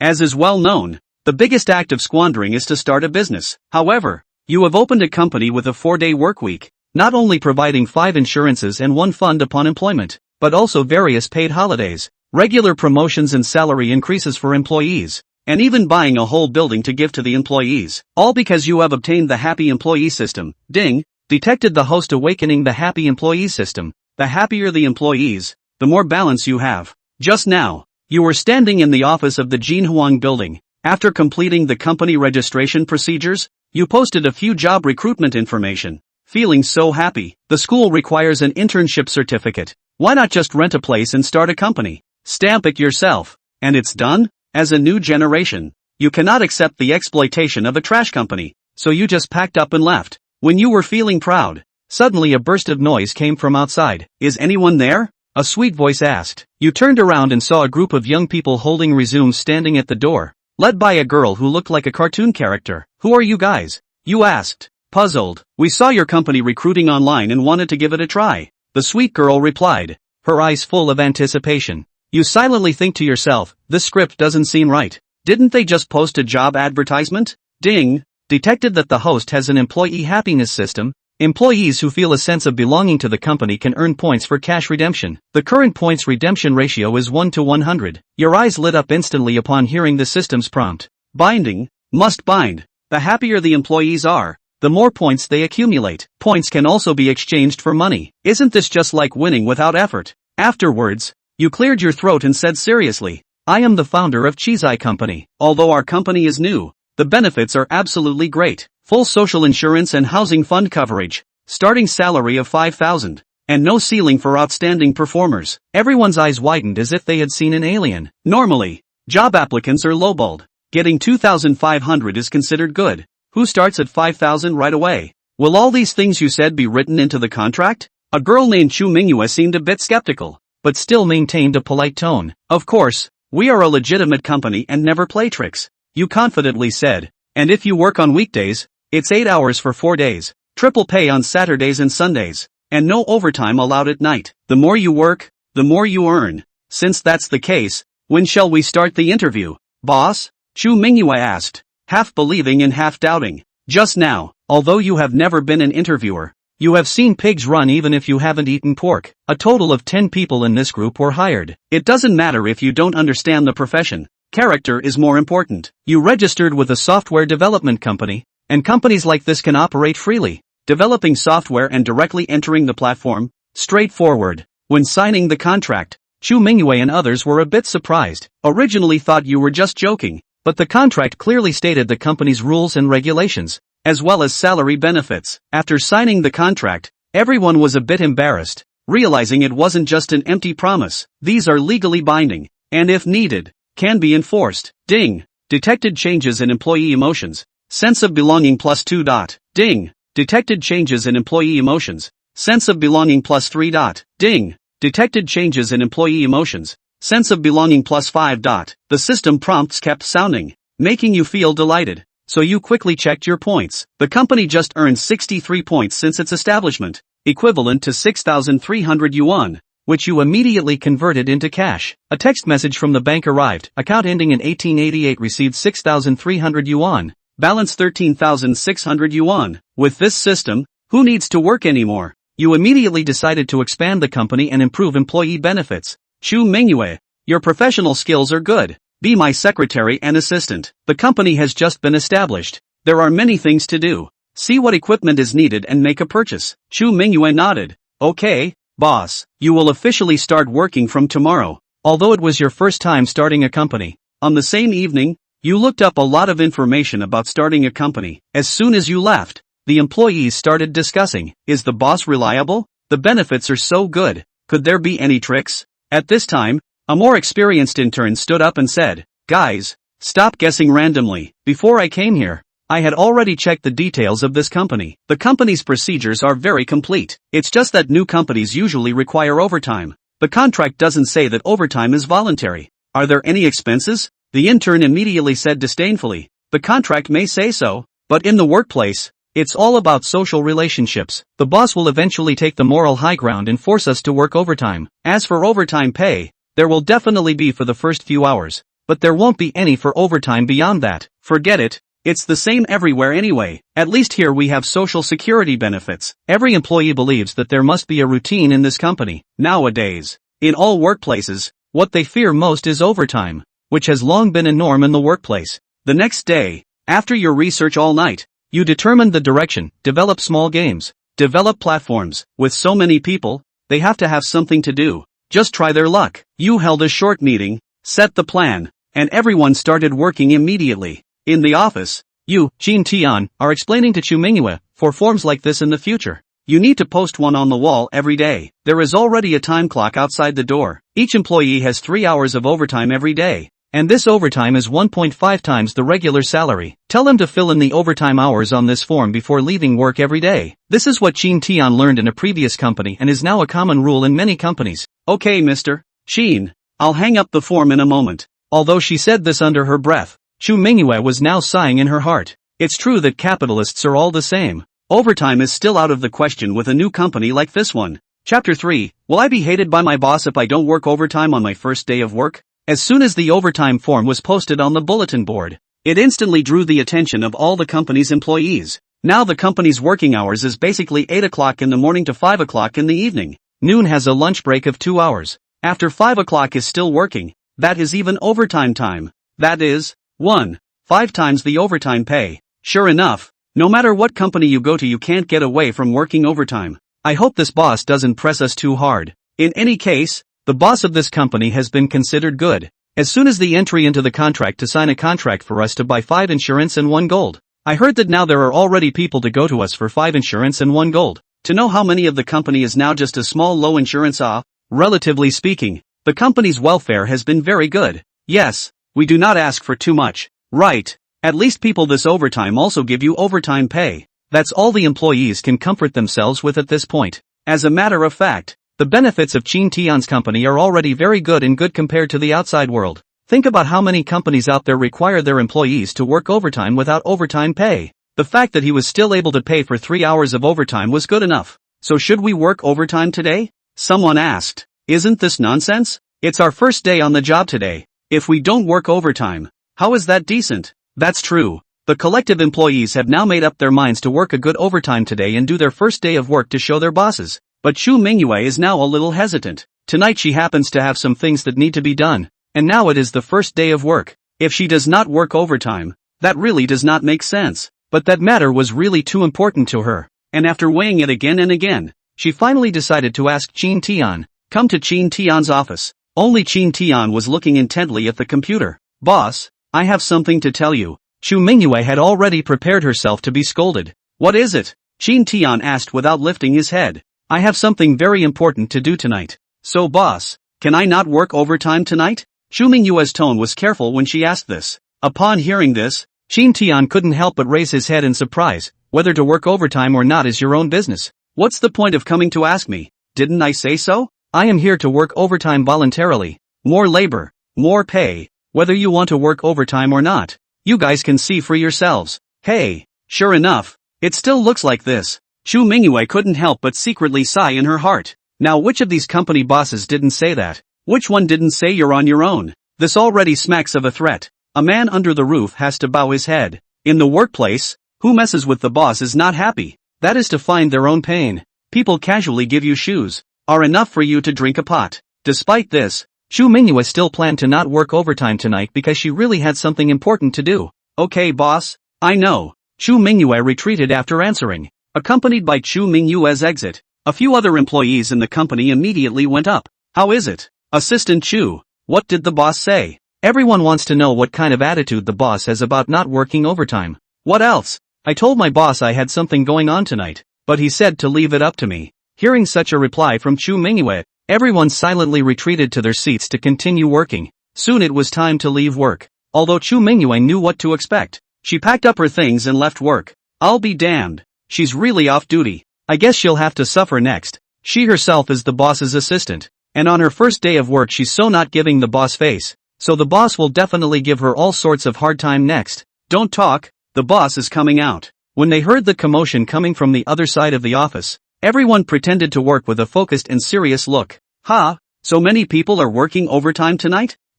As is well known, the biggest act of squandering is to start a business. However, you have opened a company with a 4-day workweek, not only providing 5 insurances and 1 fund upon employment, but also various paid holidays, regular promotions and salary increases for employees, and even buying a whole building to give to the employees. All because you have obtained the happy employee system. Ding! Detected the host awakening the happy employee system. The happier the employees, the more balance you have. Just now, you were standing in the office of the Jinhuang building. After completing the company registration procedures, you posted a few job recruitment information. Feeling so happy. The school requires an internship certificate. Why not just rent a place and start a company? Stamp it yourself. And it's done? As a new generation, you cannot accept the exploitation of a trash company, so you just packed up and left. When you were feeling proud, suddenly a burst of noise came from outside. Is anyone there? A sweet voice asked. You turned around and saw a group of young people holding resumes standing at the door, led by a girl who looked like a cartoon character. Who are you guys? You asked, puzzled. We saw your company recruiting online and wanted to give it a try. The sweet girl replied, her eyes full of anticipation. You silently think to yourself, this script doesn't seem right. Didn't they just post a job advertisement? Ding! Detected that the host has an employee happiness system. Employees who feel a sense of belonging to the company can earn points for cash redemption. The current points redemption ratio is 1 to 100. Your eyes lit up instantly upon hearing the system's prompt. Binding, must bind. The happier the employees are, the more points they accumulate. Points can also be exchanged for money. Isn't this just like winning without effort? Afterwards, you cleared your throat and said seriously, I am the founder of Cheeseye Company. Although our company is new, the benefits are absolutely great. Full social insurance and housing fund coverage, starting salary of 5,000, and no ceiling for outstanding performers. Everyone's eyes widened as if they had seen an alien. Normally, job applicants are lowballed. Getting 2,500 is considered good. Who starts at 5,000 right away? Will all these things you said be written into the contract? A girl named Chu Mingyue seemed a bit skeptical, but still maintained a polite tone. Of course, we are a legitimate company and never play tricks, you confidently said. And if you work on weekdays, it's 8 hours for 4 days, triple pay on Saturdays and Sundays, and no overtime allowed at night. The more you work, the more you earn. Since that's the case, when shall we start the interview, boss? Chu Mingyue asked, half believing and half doubting. Just now, although you have never been an interviewer, you have seen pigs run even if you haven't eaten pork. A total of 10 people in this group were hired. It doesn't matter if you don't understand the profession. Character is more important. You registered with a software development company, and companies like this can operate freely, developing software and directly entering the platform. Straightforward. When signing the contract, Chu Mingyue and others were a bit surprised. Originally thought you were just joking, but the contract clearly stated the company's rules and regulations, as well as salary benefits. After signing the contract, everyone was a bit embarrassed, realizing it wasn't just an empty promise. These are legally binding, and if needed, can be enforced. Ding! Detected changes in employee emotions. Sense of belonging plus 2. Ding! Detected changes in employee emotions. Sense of belonging plus 3. Ding! Detected changes in employee emotions. Sense of belonging plus 5. The system prompts kept sounding, making you feel delighted. So you quickly checked your points. The company just earned 63 points since its establishment, equivalent to 6,300 yuan, which you immediately converted into cash. A text message from the bank arrived. Account ending in 1888 received 6,300 yuan. Balance 13,600 yuan. With this system, who needs to work anymore? You immediately decided to expand the company and improve employee benefits. Chu Mingyue, your professional skills are good. Be my secretary and assistant. The company has just been established. There are many things to do. See what equipment is needed and make a purchase. Chu Mingyue nodded. Okay, boss. You will officially start working from tomorrow. Although it was your first time starting a company, on the same evening, you looked up a lot of information about starting a company. As soon as you left, the employees started discussing, is the boss reliable? The benefits are so good. Could there be any tricks? At this time, a more experienced intern stood up and said, guys, stop guessing randomly. Before I came here, I had already checked the details of this company. The company's procedures are very complete. It's just that new companies usually require overtime. The contract doesn't say that overtime is voluntary. Are there any expenses? The intern immediately said disdainfully. The contract may say so, but in the workplace, it's all about social relationships. The boss will eventually take the moral high ground and force us to work overtime. As for overtime pay, there will definitely be for the first few hours. but there won't be any for overtime beyond that. Forget it. It's the same everywhere anyway. At least here we have social security benefits. Every employee believes that there must be a routine in this company. Nowadays, in all workplaces, what they fear most is overtime, which has long been a norm in the workplace. The next day, after your research all night, you determine the direction, develop small games, develop platforms. With so many people, they have to have something to do. Just try their luck. You held a short meeting, set the plan, and everyone started working immediately. In the office, you, Jin Tian, are explaining to Chu Mingyue, for forms like this in the future, you need to post one on the wall every day. There is already a time clock outside the door. Each employee has 3 hours of overtime every day, and this overtime is 1.5 times the regular salary. Tell them to fill in the overtime hours on this form before leaving work every day. This is what Jin Tian learned in a previous company and is now a common rule in many companies. Okay, Mr. Jin, I'll hang up the form in a moment. Although she said this under her breath, Chu Mingyue was now sighing in her heart. It's true that capitalists are all the same. Overtime is still out of the question with a new company like this one. Chapter 3, Will I be hated by my boss if I don't work overtime on my first day of work? As soon as the overtime form was posted on the bulletin board, it instantly drew the attention of all the company's employees. Now the company's working hours is basically 8 o'clock in the morning to 5 o'clock in the evening. Noon has a lunch break of 2 hours. After 5 o'clock is still working. That is even overtime time. That is 5 times the overtime pay. Sure enough, no matter what company you go to, you can't get away from working overtime. I hope this boss doesn't press us too hard. In any case, the boss of this company has been considered good. As soon as the entry into the contract to sign a contract for us to buy 5 insurance and 1 gold. I heard that now there are already people to go to us for 5 insurance and 1 gold. To know how many of the company is now just a small low insurance. Relatively speaking, the company's welfare has been very good. Yes, we do not ask for too much. Right. At least people this overtime also give you overtime pay. That's all the employees can comfort themselves with at this point. As a matter of fact, the benefits of Jin Tian's company are already very good and good compared to the outside world. Think about how many companies out there require their employees to work overtime without overtime pay. The fact that he was still able to pay for 3 hours of overtime was good enough. So should we work overtime today? Someone asked. Isn't this nonsense? It's our first day on the job today. If we don't work overtime, how is that decent? That's true. The collective employees have now made up their minds to work a good overtime today and do their first day of work to show their bosses. But Chu Mingyue is now a little hesitant. Tonight she happens to have some things that need to be done, and now it is the first day of work. If she does not work overtime, that really does not make sense. But that matter was really too important to her, and after weighing it again and again, she finally decided to ask Jin Tian. Come to Jin Tian's office. Only Jin Tian was looking intently at the computer. Boss, I have something to tell you. Chu Mingyue had already prepared herself to be scolded. What is it? Jin Tian asked without lifting his head. I have something very important to do tonight. So boss, can I not work overtime tonight? Chu Mingyue's tone was careful when she asked this. Upon hearing this, Jin Tian couldn't help but raise his head in surprise. Whether to work overtime or not is your own business. What's the point of coming to ask me? Didn't I say so? I am here to work overtime voluntarily. More labor, more pay, whether you want to work overtime or not. You guys can see for yourselves. Hey, sure enough, it still looks like this. Chu Mingyue couldn't help but secretly sigh in her heart. Now which of these company bosses didn't say that? Which one didn't say you're on your own? This already smacks of a threat. A man under the roof has to bow his head. In the workplace, who messes with the boss is not happy. That is to find their own pain. People casually give you shoes. Are enough for you to drink a pot. Despite this, Chu Mingyue still planned to not work overtime tonight because she really had something important to do. Okay boss, I know. Chu Mingyue retreated after answering. Accompanied by Chu Mingyue's exit, a few other employees in the company immediately went up. How is it? Assistant Chu, what did the boss say? Everyone wants to know what kind of attitude the boss has about not working overtime. What else? I told my boss I had something going on tonight, but he said to leave it up to me. Hearing such a reply from Chu Mingyue, everyone silently retreated to their seats to continue working. Soon it was time to leave work. Although Chu Mingyue knew what to expect, she packed up her things and left work. I'll be damned. She's really off duty. I guess she'll have to suffer next. She herself is the boss's assistant, and on her first day of work she's so not giving the boss face, so the boss will definitely give her all sorts of hard time next. Don't talk, the boss is coming out. When they heard the commotion coming from the other side of the office, everyone pretended to work with a focused and serious look. Ha, so many people are working overtime tonight?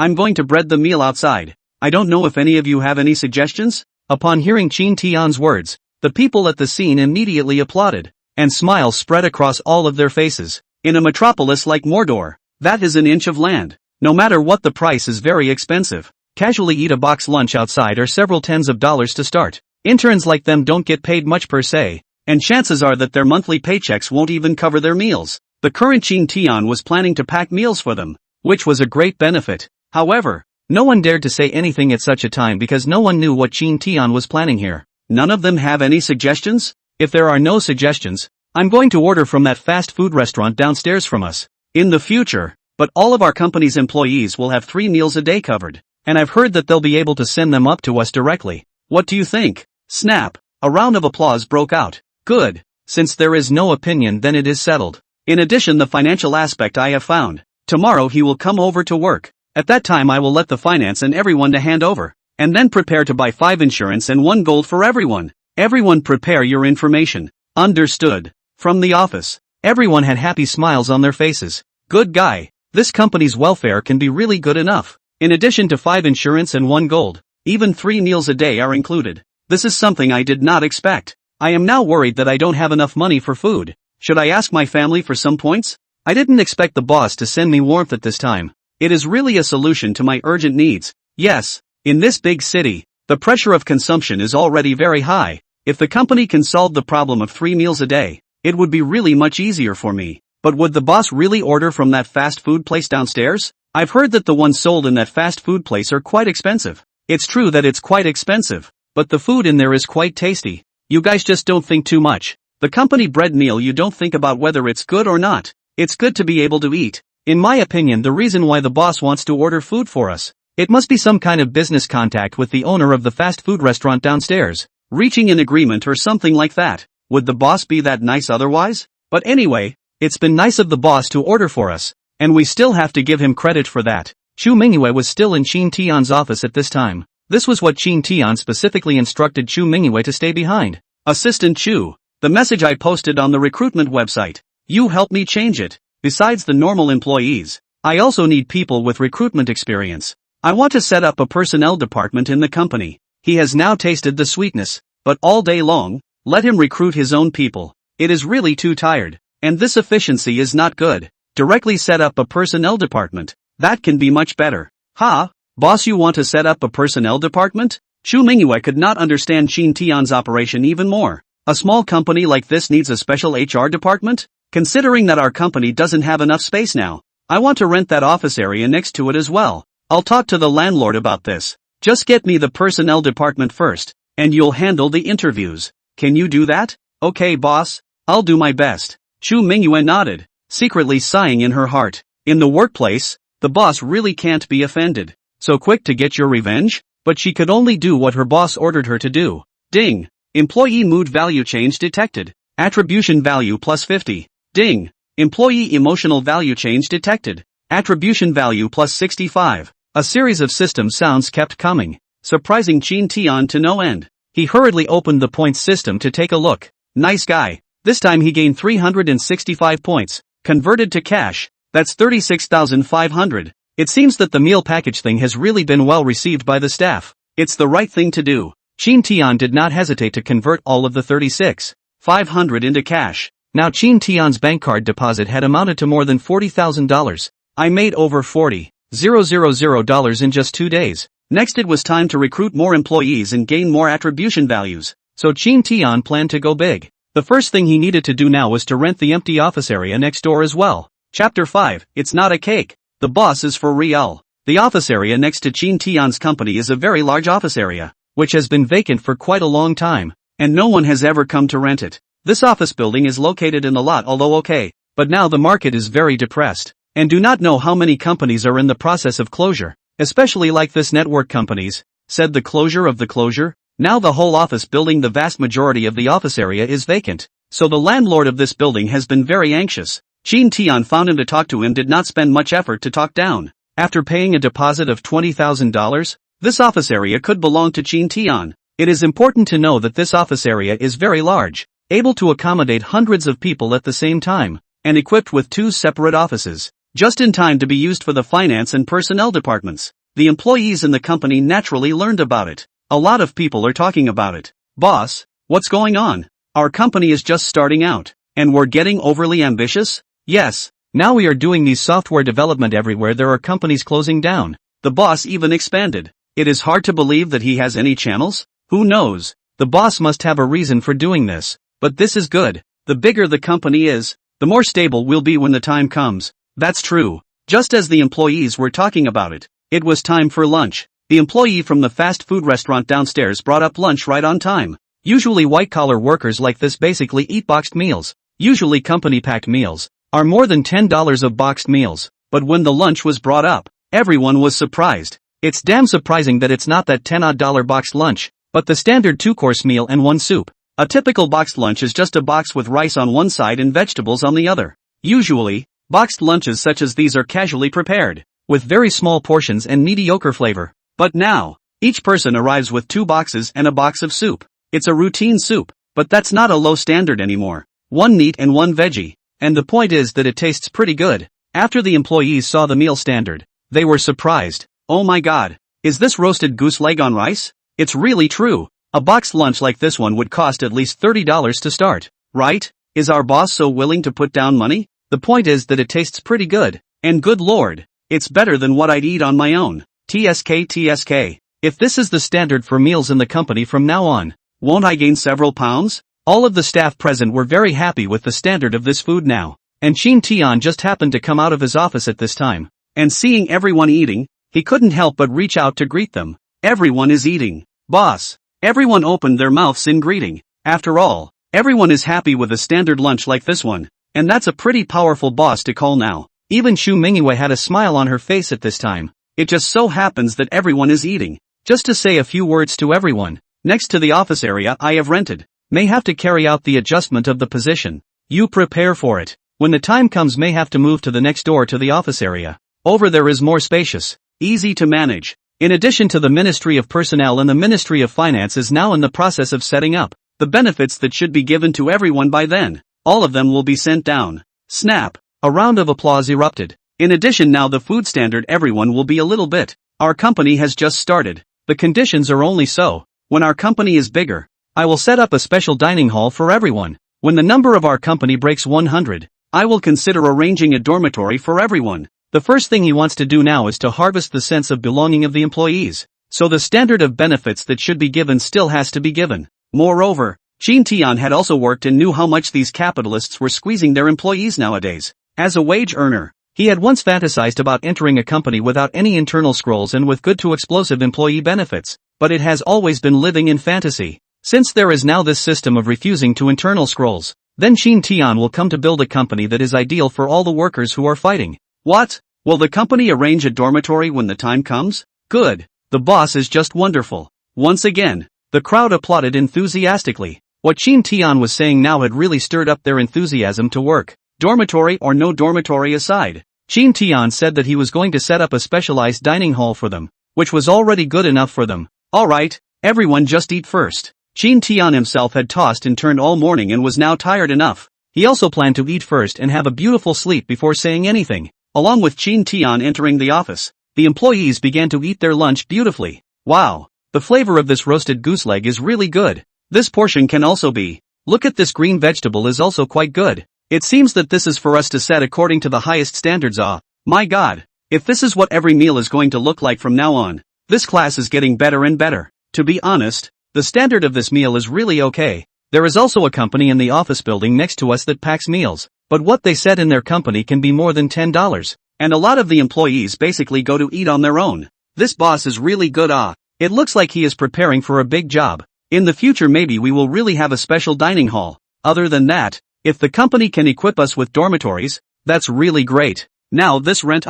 I'm going to bread the meal outside. I don't know if any of you have any suggestions? Upon hearing Chin Tian's words, the people at the scene immediately applauded, and smiles spread across all of their faces. In a metropolis like Mordor, that is an inch of land. No matter what the price is very expensive. Casually eat a box lunch outside or several tens of dollars to start. Interns like them don't get paid much per se, and chances are that their monthly paychecks won't even cover their meals. The current Chin Tian was planning to pack meals for them, which was a great benefit. However, no one dared to say anything at such a time because no one knew what Chin Tian was planning here. None of them have any suggestions? If there are no suggestions, I'm going to order from that fast food restaurant downstairs from us. In the future, but all of our company's employees will have 3 meals a day covered, and I've heard that they'll be able to send them up to us directly. What do you think? Snap! A round of applause broke out. Good. Since there is no opinion, then it is settled. In addition, the financial aspect I have found. Tomorrow he will come over to work. At that time I will let the finance and everyone to hand over, and then prepare to buy 5 insurance and 1 gold for everyone. Everyone prepare your information. Understood. From the office, everyone had happy smiles on their faces. Good guy. This company's welfare can be really good enough. In addition to 5 insurance and 1 gold, even 3 meals a day are included. This is something I did not expect. I am now worried that I don't have enough money for food. Should I ask my family for some points? I didn't expect the boss to send me warmth at this time. It is really a solution to my urgent needs. Yes, in this big city, the pressure of consumption is already very high. If the company can solve the problem of 3 meals a day, it would be really much easier for me. But would the boss really order from that fast food place downstairs? I've heard that the ones sold in that fast food place are quite expensive. It's true that it's quite expensive, but the food in there is quite tasty. You guys just don't think too much. The company bread meal, you don't think about whether it's good or not. It's good to be able to eat. In my opinion, the reason why the boss wants to order food for us, it must be some kind of business contact with the owner of the fast food restaurant downstairs, reaching an agreement or something like that. Would the boss be that nice otherwise? But anyway, it's been nice of the boss to order for us, and we still have to give him credit for that. Chu Mingyue was still in Chin Tian's office at this time. This was what Chin Tian specifically instructed Chu Mingyue to stay behind. Assistant Chu, the message I posted on the recruitment website. You help me change it. Besides the normal employees, I also need people with recruitment experience. I want to set up a personnel department in the company. He has now tasted the sweetness, but all day long, let him recruit his own people. It is really too tired, and this efficiency is not good. Directly set up a personnel department. That can be much better. Ha? Boss, you want to set up a personnel department? Chu Mingyue could not understand Chin Tian's operation even more. A small company like this needs a special HR department? Considering that our company doesn't have enough space now, I want to rent that office area next to it as well. I'll talk to the landlord about this. Just get me the personnel department first, and you'll handle the interviews. Can you do that? Okay, boss. I'll do my best. Chu Mingyue nodded, secretly sighing in her heart. In the workplace, the boss really can't be offended. So quick to get your revenge? But she could only do what her boss ordered her to do. Ding! Employee mood value change detected. Attribution value plus 50. Ding! Employee emotional value change detected. Attribution value plus 65. A series of system sounds kept coming, surprising Chin Tian to no end. He hurriedly opened the points system to take a look. Nice guy. This time he gained 365 points. Converted to cash, that's 36,500. It seems that the meal package thing has really been well received by the staff. It's the right thing to do. Chin Tian did not hesitate to convert all of the 36,500 into cash. Now Chin Tian's bank card deposit had amounted to more than $40,000. I made over $40,000 in just 2 days. Next it was time to recruit more employees and gain more attribution values. So Chin Tian planned to go big. The first thing he needed to do now was to rent the empty office area next door as well. Chapter 5, It's Not a Cake. The boss is for real. The office area next to Chin Tian's company is a very large office area, which has been vacant for quite a long time, and no one has ever come to rent it. This office building is located in the lot, although okay, but now the market is very depressed, and do not know how many companies are in the process of closure, especially like this network companies, said the closure of the closure. Now the whole office building, the vast majority of the office area is vacant, so the landlord of this building has been very anxious. Chin Tian found him to talk to him, did not spend much effort to talk down. After paying a deposit of $20,000, this office area could belong to Chin Tian. It is important to know that this office area is very large, able to accommodate hundreds of people at the same time, and equipped with 2 separate offices, just in time to be used for the finance and personnel departments. the employees in the company naturally learned about it. A lot of people are talking about it. Boss, what's going on? Our company is just starting out, and we're getting overly ambitious? Yes, now we are doing these software development everywhere. There are companies closing down. The boss even expanded. It is hard to believe that he has any channels? Who knows? The boss must have a reason for doing this. But this is good. The bigger the company is, the more stable we'll be when the time comes. That's true. Just as the employees were talking about it, it was time for lunch. The employee from the fast food restaurant downstairs brought up lunch right on time. Usually white-collar workers like this basically eat boxed meals. Usually company-packed meals are more than $10 of boxed meals. But when the lunch was brought up, everyone was surprised. It's damn surprising that it's not that $10 boxed lunch, but the standard 2-course meal and 1 soup. A typical boxed lunch is just a box with rice on one side and vegetables on the other. Usually, boxed lunches such as these are casually prepared, with very small portions and mediocre flavor. But now, each person arrives with 2 boxes and a box of soup. It's a routine soup, but that's not a low standard anymore. 1 meat and 1 veggie. And the point is that it tastes pretty good. After the employees saw the meal standard, they were surprised. Oh my god, is this roasted goose leg on rice? It's really true. A boxed lunch like this one would cost at least $30 to start, right? Is our boss so willing to put down money? The point is that it tastes pretty good. And good lord, it's better than what I'd eat on my own. TSK. If this is the standard for meals in the company from now on, won't I gain several pounds? All of the staff present were very happy with the standard of this food now. And Shin Tian just happened to come out of his office at this time. And seeing everyone eating, he couldn't help but reach out to greet them. Everyone is eating. Boss. Everyone opened their mouths in greeting. After all, everyone is happy with a standard lunch like this one. And that's a pretty powerful boss to call now. Even Shu Mingyue had a smile on her face at this time. It just so happens that everyone is eating. Just to say a few words to everyone. Next to the office area I have rented. May have to carry out the adjustment of the position. You prepare for it. When the time comes may have to move to the next door to the office area. Over there is more spacious. Easy to manage. In addition to the Ministry of Personnel and the Ministry of Finance is now in the process of setting up the benefits that should be given to everyone by then. All of them will be sent down. Snap. A round of applause erupted. In addition now the food standard everyone will be a little bit. Our company has just started. The conditions are only so. When our company is bigger, I will set up a special dining hall for everyone. When the number of our company breaks 100, I will consider arranging a dormitory for everyone. The first thing he wants to do now is to harvest the sense of belonging of the employees. So the standard of benefits that should be given still has to be given. Moreover, Shin Tian had also worked and knew how much these capitalists were squeezing their employees nowadays. As a wage earner, he had once fantasized about entering a company without any internal scrolls and with good to explosive employee benefits, but it has always been living in fantasy. Since there is now this system of refusing to internal scrolls, then Shin Tian will come to build a company that is ideal for all the workers who are fighting. What? Will the company arrange a dormitory when the time comes? Good. The boss is just wonderful. Once again, the crowd applauded enthusiastically. What Shin Tian was saying now had really stirred up their enthusiasm to work. Dormitory or no dormitory aside, Shin Tian said that he was going to set up a specialized dining hall for them, which was already good enough for them. Alright, everyone just eat first. Shin Tian himself had tossed and turned all morning and was now tired enough. He also planned to eat first and have a beautiful sleep before saying anything. Along with Shin Tian entering the office, the employees began to eat their lunch beautifully. Wow, the flavor of this roasted goose leg is really good. This portion can also be. Look at this green vegetable is also quite good. It seems that this is for us to set according to the highest standards. My god, if this is what every meal is going to look like from now on, this class is getting better and better. To be honest, the standard of this meal is really okay. There is also a company in the office building next to us that packs meals, but what they said in their company can be more than $10, and a lot of the employees basically go to eat on their own. This boss is really good. It looks like he is preparing for a big job. In the future maybe we will really have a special dining hall. Other than that, if the company can equip us with dormitories, that's really great. Now this rent,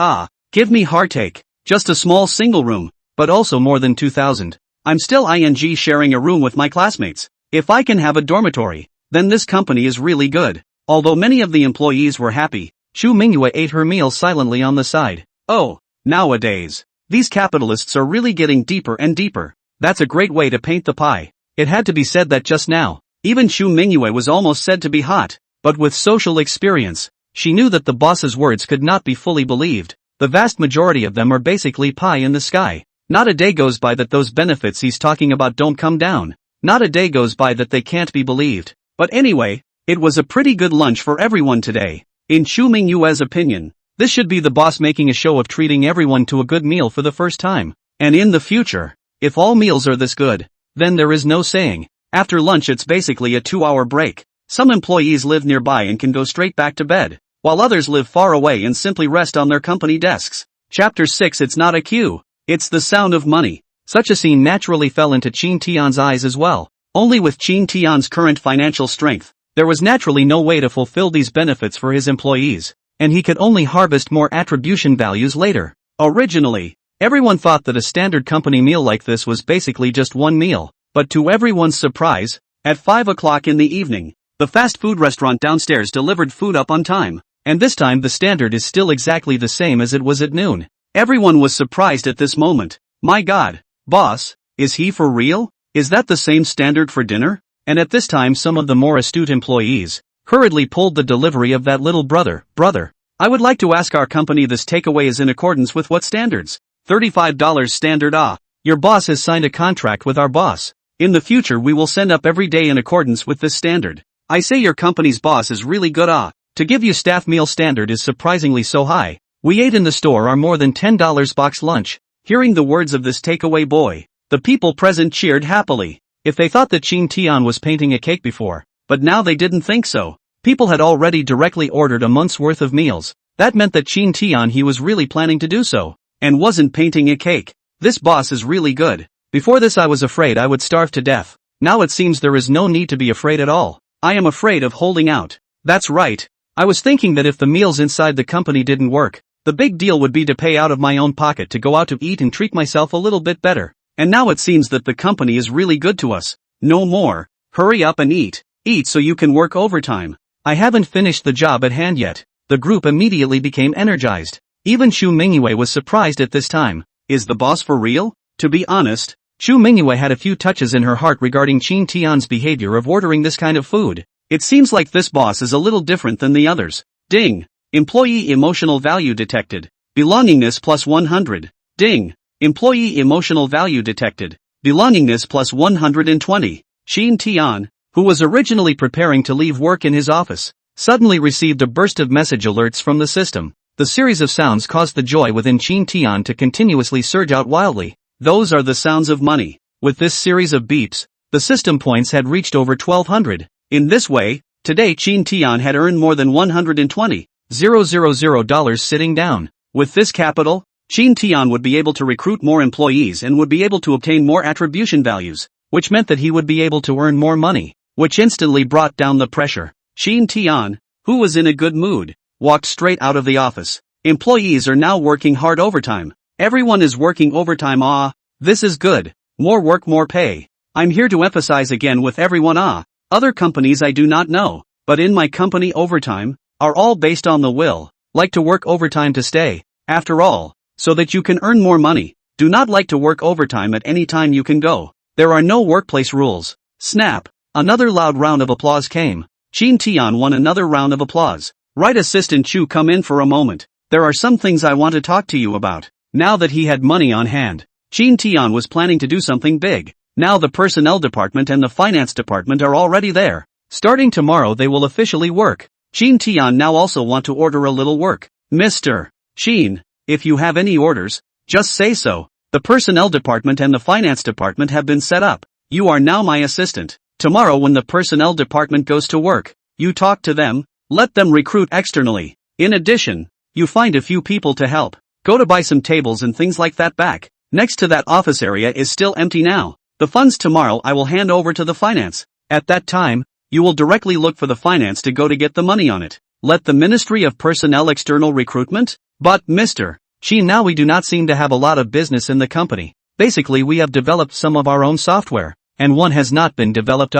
give me heartache. Just a small single room, but also more than 2,000. I'm still sharing a room with my classmates. If I can have a dormitory, then this company is really good. Although many of the employees were happy, Shu Mingyue ate her meal silently on the side. Oh, nowadays, these capitalists are really getting deeper and deeper. That's a great way to paint the pie. It had to be said that just now. Even Shu Mingyue was almost said to be hot, but with social experience, she knew that the boss's words could not be fully believed. the vast majority of them are basically pie in the sky. Not a day goes by that those benefits he's talking about don't come down. Not a day goes by that they can't be believed. But anyway, it was a pretty good lunch for everyone today. In Chu Mingyue's opinion, this should be the boss making a show of treating everyone to a good meal for the first time. And in the future, if all meals are this good, then there is no saying. After lunch it's basically a 2-hour break. Some employees live nearby and can go straight back to bed, while others live far away and simply rest on their company desks. Chapter 6. It's not a cue. It's the sound of money. Such a scene naturally fell into Qin Tian's eyes as well. Only with Qin Tian's current financial strength, there was naturally no way to fulfill these benefits for his employees, and he could only harvest more attribution values later. Originally, everyone thought that a standard company meal like this was basically just one meal, but to everyone's surprise, at 5 o'clock in the evening, the fast food restaurant downstairs delivered food up on time, and this time the standard is still exactly the same as it was at noon. Everyone was surprised at this moment. My God, boss, is he for real? Is that the same standard for dinner? And at this time some of the more astute employees hurriedly pulled the delivery of that little brother. Brother, I would like to ask our company this takeaway is in accordance with what standards? $35 standard. Your boss has signed a contract with our boss. In the future we will send up every day in accordance with this standard. I say your company's boss is really good. To give you staff meal standard is surprisingly so high. We ate in the store our more than $10 box lunch. Hearing the words of this takeaway boy, the people present cheered happily. If they thought that Qin Tian was painting a cake before, but now they didn't think so. People had already directly ordered a month's worth of meals. That meant that Qin Tian he was really planning to do so, and wasn't painting a cake. This boss is really good. Before this I was afraid I would starve to death. Now it seems there is no need to be afraid at all. I am afraid of holding out. That's right. I was thinking that if the meals inside the company didn't work, the big deal would be to pay out of my own pocket to go out to eat and treat myself a little bit better. And now it seems that the company is really good to us. No more. Hurry up and eat. Eat so you can work overtime. I haven't finished the job at hand yet. The group immediately became energized. Even Chu Mingyue was surprised at this time. Is the boss for real? To be honest, Chu Mingyue had a few touches in her heart regarding Qin Tian's behavior of ordering this kind of food. It seems like this boss is a little different than the others. Ding. Employee emotional value detected. Belongingness plus 100. Ding. Employee emotional value detected. Belongingness plus 120. Qin Tian, who was originally preparing to leave work in his office, suddenly received a burst of message alerts from the system. The series of sounds caused the joy within Qin Tian to continuously surge out wildly. Those are the sounds of money. With this series of beeps, the system points had reached over 1,200. In this way, today Qin Tian had earned more than $120,000 sitting down. With this capital, Qin Tian would be able to recruit more employees and would be able to obtain more attribution values, which meant that he would be able to earn more money, which instantly brought down the pressure. Qin Tian, who was in a good mood, walked straight out of the office. Employees are now working hard overtime. Everyone is working overtime. This is good. More work, more pay. I'm here to emphasize again with everyone. Other companies I do not know, but in my company overtime are all based on the will. Like to work overtime to stay, after all, so that you can earn more money. Do not like to work overtime at any time you can go. There are no workplace rules. Snap. Another loud round of applause came. Qin Tian won another round of applause. Right, Assistant Chu, come in for a moment. There are some things I want to talk to you about. Now that he had money on hand, Qin Tian was planning to do something big. Now the personnel department and the finance department are already there. Starting tomorrow they will officially work. Qin Tian now also want to order a little work. Mr. Qin, if you have any orders, just say so. The personnel department and the finance department have been set up. You are now my assistant. Tomorrow when the personnel department goes to work, you talk to them, let them recruit externally. In addition, you find a few people to help. Go to buy some tables and things like that back. Next to that office area is still empty now. The funds tomorrow I will hand over to the finance. At that time, you will directly look for the finance to go to get the money on it. Let the Ministry of Personnel external recruitment? But Mr. Qin, now we do not seem to have a lot of business in the company. Basically we have developed some of our own software, and one has not been developed.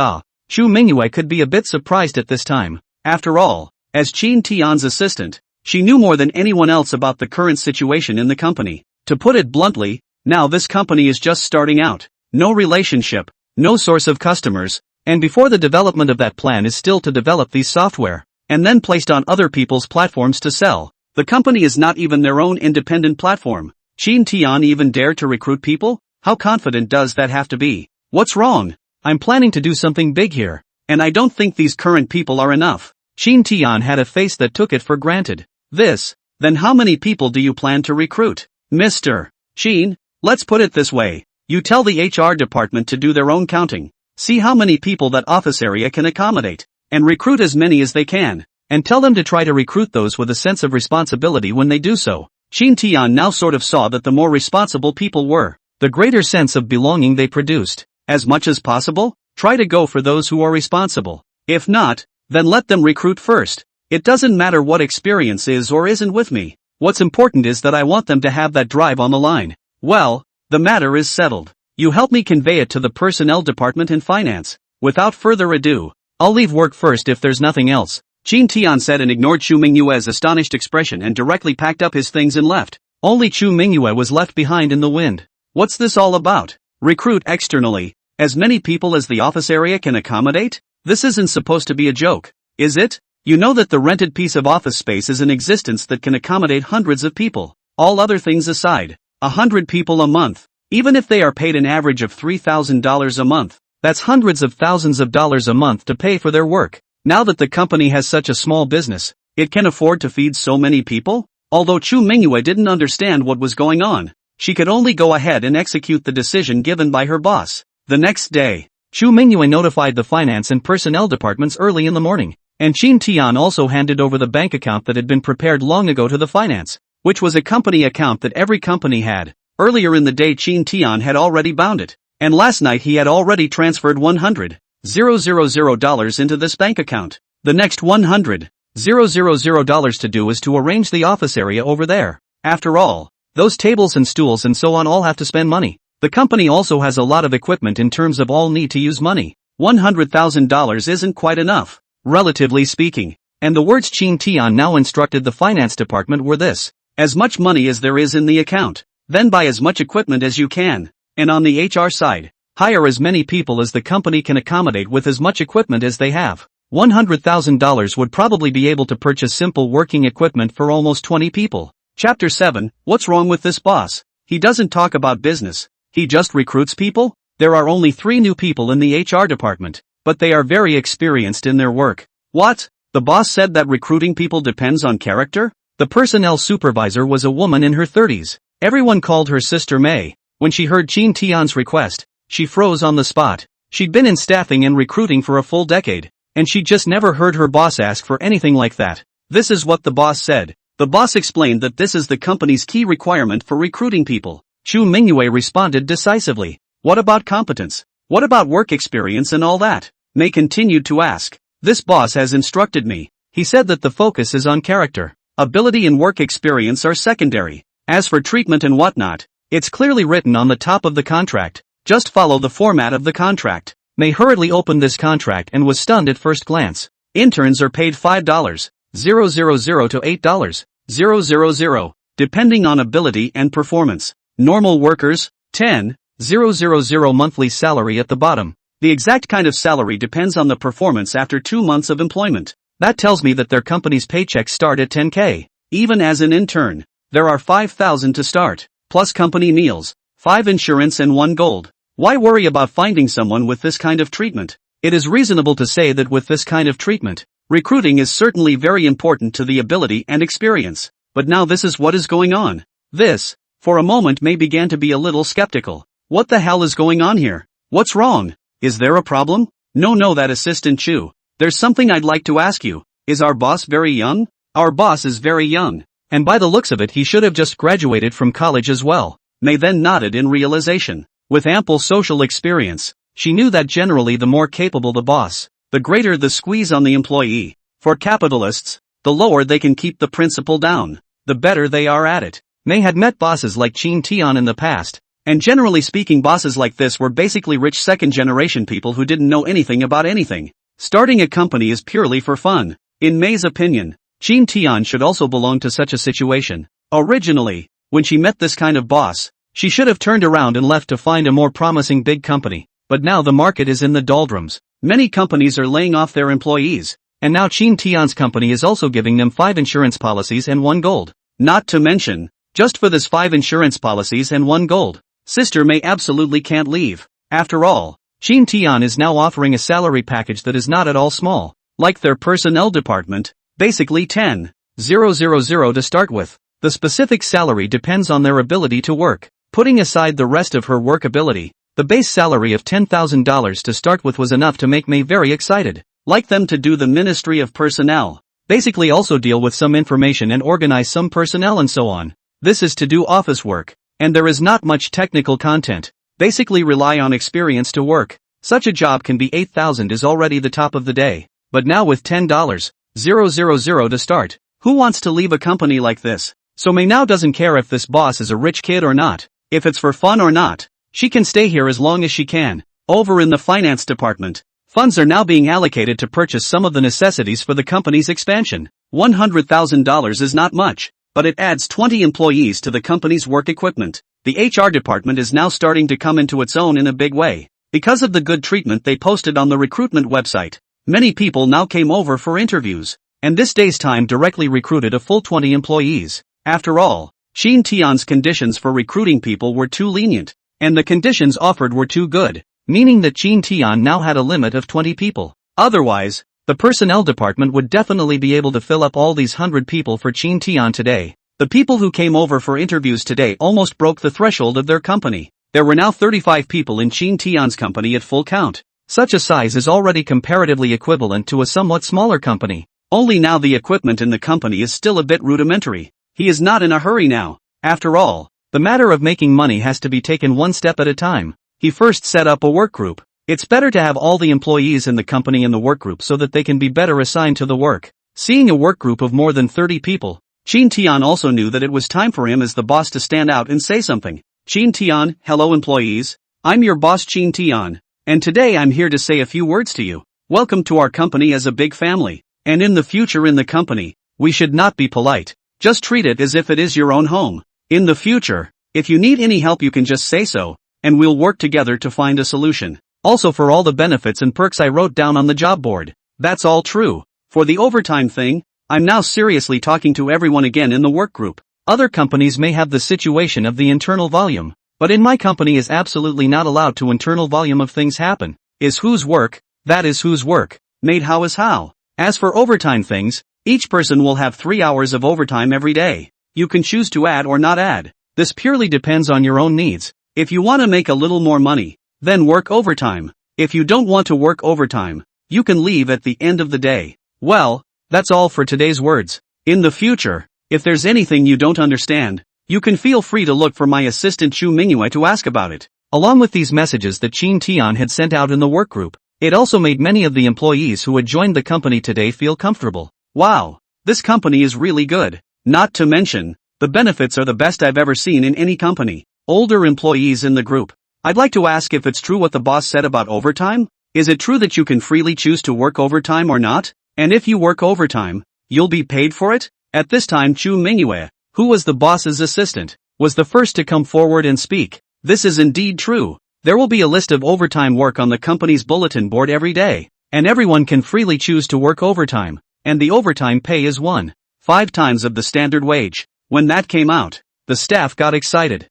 Chu Mingyue could be a bit surprised at this time. After all, as Qin Tian's assistant, she knew more than anyone else about the current situation in the company. To put it bluntly, now this company is just starting out. No relationship, no source of customers, and before the development of that plan is still to develop these software, and then placed on other people's platforms to sell. The company is not even their own independent platform. Shin Tian even dare to recruit people? How confident does that have to be? What's wrong? I'm planning to do something big here, and I don't think these current people are enough. Shin Tian had a face that took it for granted. Then how many people do you plan to recruit? Mr. Shin, let's put it this way. You tell the HR department to do their own counting. See how many people that office area can accommodate, and recruit as many as they can, and tell them to try to recruit those with a sense of responsibility when they do so. Shin Tian now sort of saw that the more responsible people were, the greater sense of belonging they produced. As much as possible, try to go for those who are responsible. If not, then let them recruit first. It doesn't matter what experience is or isn't with me. What's important is that I want them to have that drive on the line. Well, the matter is settled. You help me convey it to the personnel department in finance. Without further ado, I'll leave work first if there's nothing else. Shin Tian said and ignored Chu Mingyue's astonished expression and directly packed up his things and left. Only Chu Mingyue was left behind in the wind. What's this all about? Recruit externally, as many people as the office area can accommodate? This isn't supposed to be a joke, is it? You know that the rented piece of office space is in existence that can accommodate hundreds of people. All other things aside, 100 people a month. Even if they are paid an average of $3,000 a month, that's hundreds of thousands of dollars a month to pay for their work. Now that the company has such a small business, it can afford to feed so many people? Although Chu Mingyue didn't understand what was going on, she could only go ahead and execute the decision given by her boss. The next day, Chu Mingyue notified the finance and personnel departments early in the morning, and Shin Tian also handed over the bank account that had been prepared long ago to the finance, which was a company account that every company had. Earlier in the day Shin Tian had already bound it, and last night he had already transferred $100,000 into this bank account. The next $100,000 to do is to arrange the office area over there. After all, those tables and stools and so on all have to spend money. The company also has a lot of equipment in terms of all need to use money. $100,000 isn't quite enough, relatively speaking. And the words Shin Tian now instructed the finance department were this: as much money as there is in the account, then buy as much equipment as you can. And on the HR side, hire as many people as the company can accommodate with as much equipment as they have. $100,000 would probably be able to purchase simple working equipment for almost 20 people. Chapter 7, What's wrong with this boss? He doesn't talk about business. He just recruits people? There are only 3 new people in the HR department, but they are very experienced in their work. What? The boss said that recruiting people depends on character? The personnel supervisor was a woman in her 30s. Everyone called her Sister May. When she heard Shin Tian's request, she froze on the spot. She'd been in staffing and recruiting for a full decade, and she just never heard her boss ask for anything like that. This is what the boss said. The boss explained that this is the company's key requirement for recruiting people. Chu Mingyue responded decisively. What about competence? What about work experience and all that? May continued to ask. This boss has instructed me. He said that the focus is on character. Ability and work experience are secondary. As for treatment and whatnot, it's clearly written on the top of the contract. Just follow the format of the contract. May hurriedly opened this contract and was stunned at first glance. Interns are paid $5,000 to $8,000, depending on ability and performance. Normal workers, $10,000 monthly salary at the bottom. The exact kind of salary depends on the performance after 2 months of employment. That tells me that their company's paychecks start at $10,000. Even as an intern, there are $5,000 to start, plus company meals, 5 insurance and 1 gold. Why worry about finding someone with this kind of treatment? It is reasonable to say that with this kind of treatment, recruiting is certainly very important to the ability and experience. But now this is what is going on. This, for a moment, May began to be a little skeptical. What the hell is going on here? What's wrong? Is there a problem? No, that assistant Chu. There's something I'd like to ask you. Is our boss very young? Our boss is very young. And by the looks of it he should have just graduated from college as well. May then nodded in realization. With ample social experience, she knew that generally the more capable the boss, the greater the squeeze on the employee. For capitalists, the lower they can keep the principal down, the better they are at it. May had met bosses like Shin Tian in the past, and generally speaking bosses like this were basically rich second-generation people who didn't know anything about anything. Starting a company is purely for fun. In May's opinion, Shin Tian should also belong to such a situation. Originally, when she met this kind of boss, she should have turned around and left to find a more promising big company. But now the market is in the doldrums. Many companies are laying off their employees. and now Chin Tian's company is also giving them 5 insurance policies and 1 gold. Not to mention, just for this 5 insurance policies and 1 gold, Sister May absolutely can't leave. After all, Chin Tian is now offering a salary package that is not at all small, like their personnel department, basically 10,000 to start with. The specific salary depends on their ability to work. Putting aside the rest of her work ability, the base salary of $10,000 to start with was enough to make May very excited. Like them to do the Ministry of Personnel, basically also deal with some information and organize some personnel and so on. This is to do office work, and there is not much technical content. Basically rely on experience to work. Such a job can be 8,000 is already the top of the day, but now with $10,000 to start, who wants to leave a company like this? So May now doesn't care if this boss is a rich kid or not, if it's for fun or not. She can stay here as long as she can. Over in the finance department, funds are now being allocated to purchase some of the necessities for the company's expansion. $100,000 is not much, but it adds 20 employees to the company's work equipment. The HR department is now starting to come into its own in a big way. Because of the good treatment they posted on the recruitment website, many people now came over for interviews, and this day's time directly recruited a full 20 employees. After all, Chin Tian's conditions for recruiting people were too lenient, and the conditions offered were too good, meaning that Chin Tian now had a limit of 20 people. Otherwise, the personnel department would definitely be able to fill up all these 100 people for Chin Tian today. The people who came over for interviews today almost broke the threshold of their company. There were now 35 people in Chin Tian's company at full count. Such a size is already comparatively equivalent to a somewhat smaller company. Only now the equipment in the company is still a bit rudimentary. He is not in a hurry now. After all, the matter of making money has to be taken one step at a time. He first set up a work group. It's better to have all the employees in the company in the work group so that they can be better assigned to the work. Seeing a work group of more than 30 people, Chin Tian also knew that it was time for him as the boss to stand out and say something. Chin Tian, hello employees. I'm your boss Chin Tian, and today I'm here to say a few words to you. Welcome to our company as a big family, and in the future in the company, we should not be polite. Just treat it as if it is your own home. In the future, if you need any help you can just say so, and we'll work together to find a solution. Also for all the benefits and perks I wrote down on the job board. That's all true. For the overtime thing, I'm now seriously talking to everyone again in the work group. Other companies may have the situation of the internal volume, but in my company is absolutely not allowed to internal volume of things happen. Is whose work, that is whose work. Made how is how. As for overtime things, each person will have 3 hours of overtime every day. You can choose to add or not add. This purely depends on your own needs. If you want to make a little more money, then work overtime. If you don't want to work overtime, you can leave at the end of the day. Well, that's all for today's words. In the future, if there's anything you don't understand, you can feel free to look for my assistant Chu Mingyue to ask about it. Along with these messages that Chin Tian had sent out in the work group, it also made many of the employees who had joined the company today feel comfortable. Wow, this company is really good. Not to mention, the benefits are the best I've ever seen in any company. Older employees in the group. I'd like to ask if it's true what the boss said about overtime? Is it true that you can freely choose to work overtime or not? And if you work overtime, you'll be paid for it? At this time Chu Mingyue, who was the boss's assistant, was the first to come forward and speak. This is indeed true. There will be a list of overtime work on the company's bulletin board every day, and everyone can freely choose to work overtime, and the overtime pay is 1.5 times of the standard wage. When that came out, the staff got excited.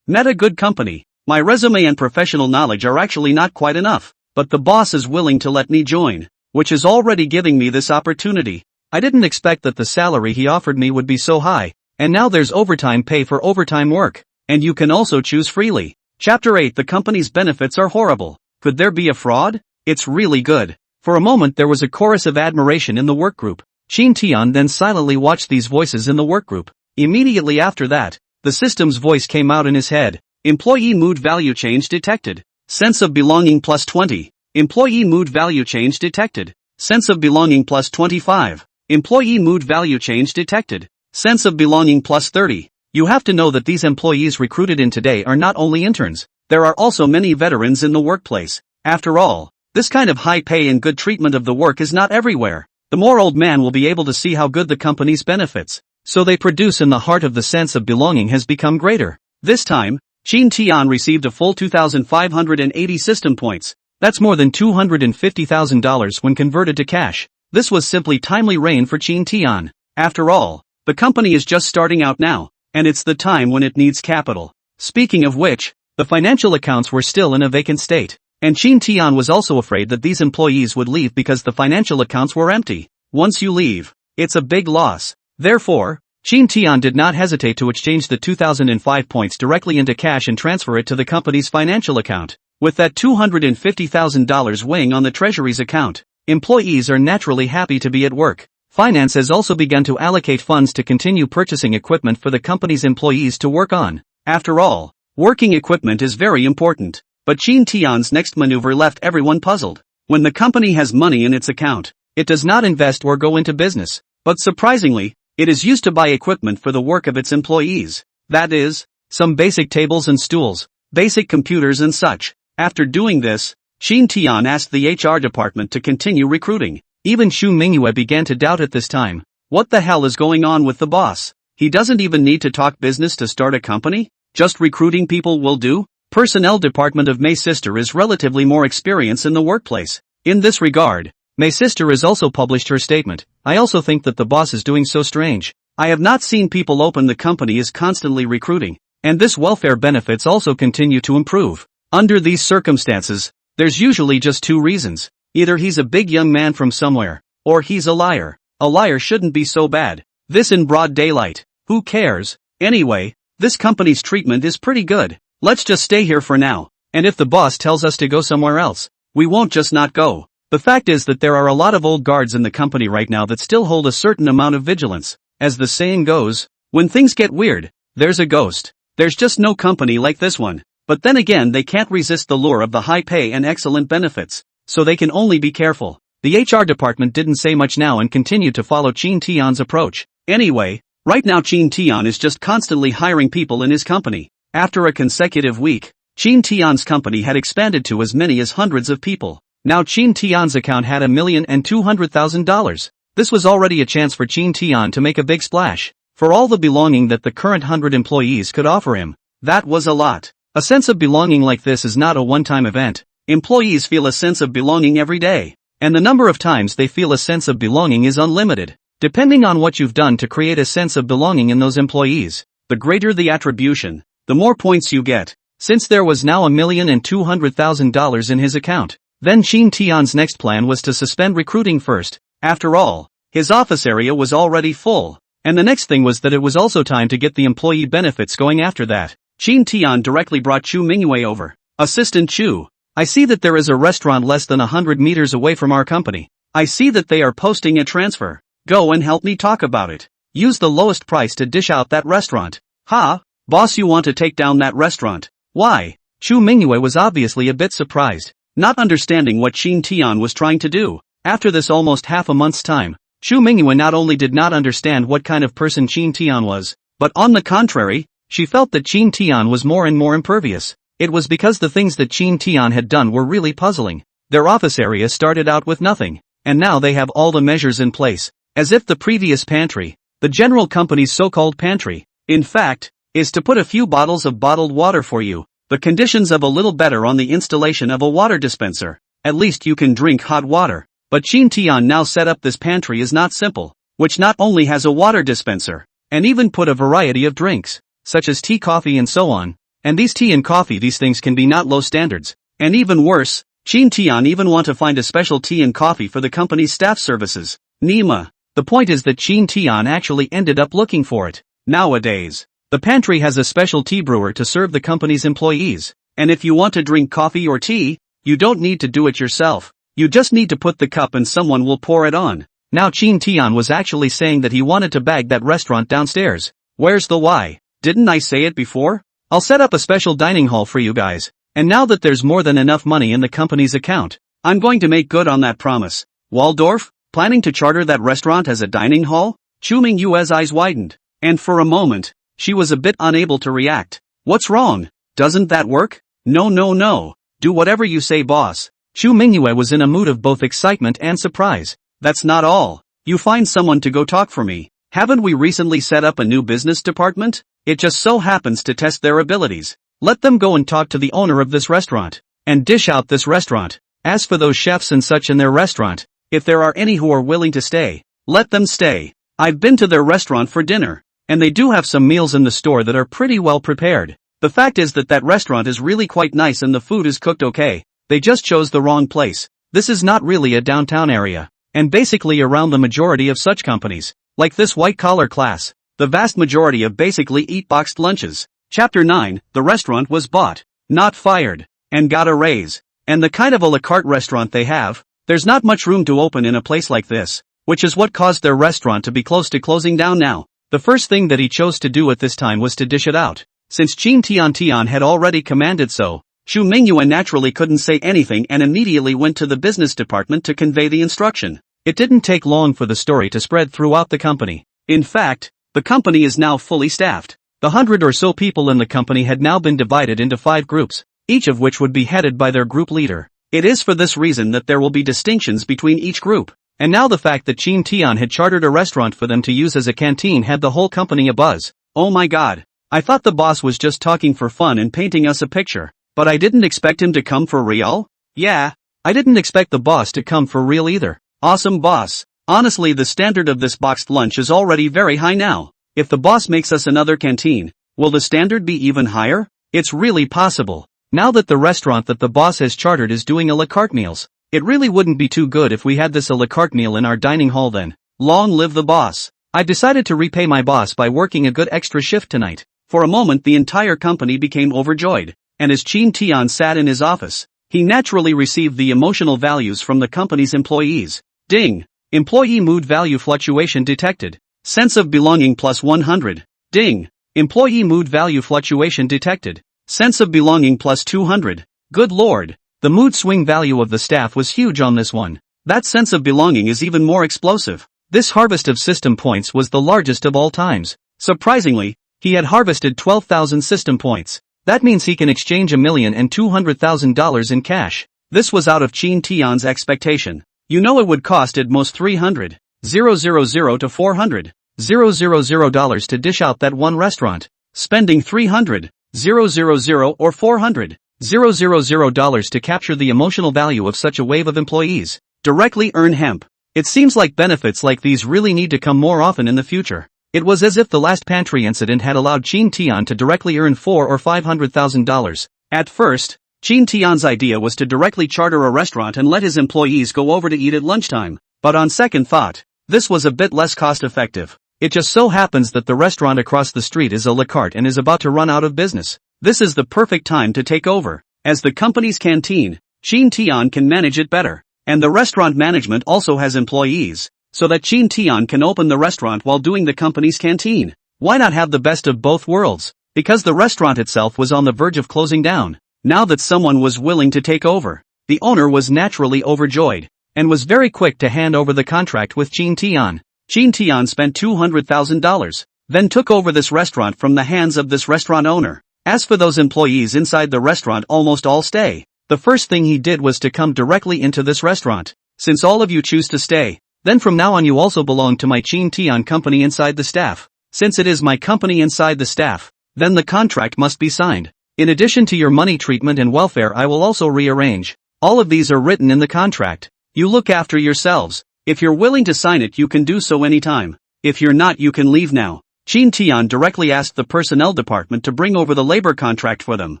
Met a good company. My resume and professional knowledge are actually not quite enough, but the boss is willing to let me join, which is already giving me this opportunity. I didn't expect that the salary he offered me would be so high, and now there's overtime pay for overtime work, and you can also choose freely. Chapter 8. The company's benefits are horrible. Could there be a fraud? It's really good. For a moment there was a chorus of admiration in the work group. Chin Tian then silently watched these voices in the work group. Immediately after that, the system's voice came out in his head. Employee mood value change detected. Sense of belonging plus 20. Employee mood value change detected. Sense of belonging plus 25. Employee mood value change detected. Sense of belonging plus 30. You have to know that these employees recruited in today are not only interns, there are also many veterans in the workplace. After all, this kind of high pay and good treatment of the work is not everywhere. The more old man will be able to see how good the company's benefits, so they produce in the heart of the sense of belonging has become greater. This time, Chin Tian received a full 2,580 system points. That's more than $250,000 when converted to cash. This was simply timely rain for Qin Tian. After all, the company is just starting out now, and it's the time when it needs capital. Speaking of which, the financial accounts were still in a vacant state, and Qin Tian was also afraid that these employees would leave because the financial accounts were empty. Once you leave, it's a big loss. Therefore, Qin Tian did not hesitate to exchange the 2005 points directly into cash and transfer it to the company's financial account. With that $250,000 weighing on the treasury's account, employees are naturally happy to be at work. Finance has also begun to allocate funds to continue purchasing equipment for the company's employees to work on. After all, working equipment is very important. But Qin Tian's next maneuver left everyone puzzled. When the company has money in its account, it does not invest or go into business, but surprisingly, it is used to buy equipment for the work of its employees. That is, some basic tables and stools, basic computers and such. After doing this, Qin Tian asked the HR department to continue recruiting. Even Xu Mingyue began to doubt at this time. What the hell is going on with the boss? He doesn't even need to talk business to start a company? Just recruiting people will do? Personnel department of May's sister is relatively more experienced in the workplace. In this regard, May's sister has also published her statement. I also think that the boss is doing so strange. I have not seen people open the company is constantly recruiting, and this welfare benefits also continue to improve. Under these circumstances, there's usually just two reasons. Either he's a big young man from somewhere, or he's a liar. A liar shouldn't be so bad. This in broad daylight. Who cares? Anyway, this company's treatment is pretty good. Let's just stay here for now, and if the boss tells us to go somewhere else, we won't just not go. The fact is that there are a lot of old guards in the company right now that still hold a certain amount of vigilance. As the saying goes, when things get weird, there's a ghost. There's just no company like this one. But then again, they can't resist the lure of the high pay and excellent benefits, so they can only be careful. The HR department didn't say much now and continued to follow Qin Tian's approach. Anyway, right now Qin Tian is just constantly hiring people in his company. After a consecutive week, Qin Tian's company had expanded to as many as hundreds of people. Now Qin Tian's account had $1,200,000. This was already a chance for Qin Tian to make a big splash. For all the belonging that the current 100 employees could offer him, that was a lot. A sense of belonging like this is not a one-time event. Employees feel a sense of belonging every day, and the number of times they feel a sense of belonging is unlimited. Depending on what you've done to create a sense of belonging in those employees, the greater the attribution, the more points you get. Since there was now $1,200,000 in his account, then Qin Tian's next plan was to suspend recruiting first. After all, his office area was already full, and the next thing was that it was also time to get the employee benefits going after that. Qin Tian directly brought Xu Mingyue over. Assistant Xu, I see that there is a restaurant less than 100 meters away from our company. I see that they are posting a transfer. Go and help me talk about it. Use the lowest price to dish out that restaurant. Ha? Boss, you want to take down that restaurant? Why? Xu Mingyue was obviously a bit surprised, not understanding what Qin Tian was trying to do. After this almost half a month's time, Xu Mingyue not only did not understand what kind of person Qin Tian was, but on the contrary, she felt that Qin Tian was more and more impervious. It was because the things that Qin Tian had done were really puzzling. Their office area started out with nothing, and now they have all the measures in place, as if the previous pantry, the general company's so-called pantry, in fact, is to put a few bottles of bottled water for you. The conditions of a little better on the installation of a water dispenser. At least you can drink hot water. But Qin Tian now set up this pantry is not simple, which not only has a water dispenser, and even put a variety of drinks, such as tea, coffee and so on. And these tea and coffee, these things can be not low standards. And even worse, Qin Tian even want to find a special tea and coffee for the company's staff services. Nima. The point is that Qin Tian actually ended up looking for it. Nowadays, the pantry has a special tea brewer to serve the company's employees. And if you want to drink coffee or tea, you don't need to do it yourself. You just need to put the cup and someone will pour it on. Now Qin Tian was actually saying that he wanted to bag that restaurant downstairs. Where's the why? Didn't I say it before? I'll set up a special dining hall for you guys. And now that there's more than enough money in the company's account, I'm going to make good on that promise. Waldorf, planning to charter that restaurant as a dining hall? Xu Mingyue's eyes widened, and for a moment, she was a bit unable to react. What's wrong? Doesn't that work? No. Do whatever you say, boss. Xu Mingyue was in a mood of both excitement and surprise. That's not all. You find someone to go talk for me. Haven't we recently set up a new business department? It just so happens to test their abilities. Let them go and talk to the owner of this restaurant, and dish out this restaurant. As for those chefs and such in their restaurant, If there are any who are willing to stay, let them stay. I've been to their restaurant for dinner, and they do have some meals in the store that are pretty well prepared. The fact is that restaurant is really quite nice and the food is cooked okay. They just chose the wrong place. This is not really a downtown area, and basically around the majority of such companies, like this white-collar class, the vast majority of basically eat boxed lunches. Chapter 9, the restaurant was bought, not fired, and got a raise. And the kind of a la carte restaurant they have, there's not much room to open in a place like this, which is what caused their restaurant to be close to closing down now. The first thing that he chose to do at this time was to dish it out. Since Qin Tian had already commanded so, Xu Mingyuan naturally couldn't say anything and immediately went to the business department to convey the instruction. It didn't take long for the story to spread throughout the company. In fact, the company is now fully staffed. The 100 or so people in the company had now been divided into 5 groups, each of which would be headed by their group leader. It is for this reason that there will be distinctions between each group. And now the fact that Qin Tian had chartered a restaurant for them to use as a canteen had the whole company abuzz. Oh my god. I thought the boss was just talking for fun and painting us a picture. But I didn't expect him to come for real? Yeah. I didn't expect the boss to come for real either. Awesome boss. Honestly, the standard of this boxed lunch is already very high now. If the boss makes us another canteen, will the standard be even higher? It's really possible. Now that the restaurant that the boss has chartered is doing a la carte meals, it really wouldn't be too good if we had this a la carte meal in our dining hall then. Long live the boss. I've decided to repay my boss by working a good extra shift tonight. For a moment the entire company became overjoyed, and as Qin Tian sat in his office, he naturally received the emotional values from the company's employees. Ding! Employee mood value fluctuation detected. Sense of belonging plus 100. Ding! Employee mood value fluctuation detected. Sense of belonging plus 200. Good lord! The mood swing value of the staff was huge on this one. That sense of belonging is even more explosive. This harvest of system points was the largest of all times. Surprisingly, he had harvested 12,000 system points. That means he can exchange $1,200,000 in cash. This was out of Qin Tian's expectation. You know it would cost at most $300,000 to $400,000 to dish out that one restaurant. Spending $300,000 or $400,000 to capture the emotional value of such a wave of employees. Directly earn hemp. It seems like benefits like these really need to come more often in the future. It was as if the last pantry incident had allowed Qin Tian to directly earn $400,000 or $500,000. At first, Qin Tian's idea was to directly charter a restaurant and let his employees go over to eat at lunchtime. But on second thought, this was a bit less cost-effective. It just so happens that the restaurant across the street is a la carte and is about to run out of business. This is the perfect time to take over. As the company's canteen, Qin Tian can manage it better. And the restaurant management also has employees, so that Qin Tian can open the restaurant while doing the company's canteen. Why not have the best of both worlds? Because the restaurant itself was on the verge of closing down. Now that someone was willing to take over, the owner was naturally overjoyed, and was very quick to hand over the contract with Qin Tian. Qin Tian spent $200,000, then took over this restaurant from the hands of this restaurant owner. As for those employees inside the restaurant, almost all stay. The first thing he did was to come directly into this restaurant. Since all of you choose to stay, then from now on you also belong to my Qin Tian company inside the staff. Since it is my company inside the staff, then the contract must be signed. In addition to your money treatment and welfare, I will also rearrange. All of these are written in the contract. You look after yourselves. If you're willing to sign it, you can do so anytime. If you're not, you can leave now. Qin Tian directly asked the personnel department to bring over the labor contract for them.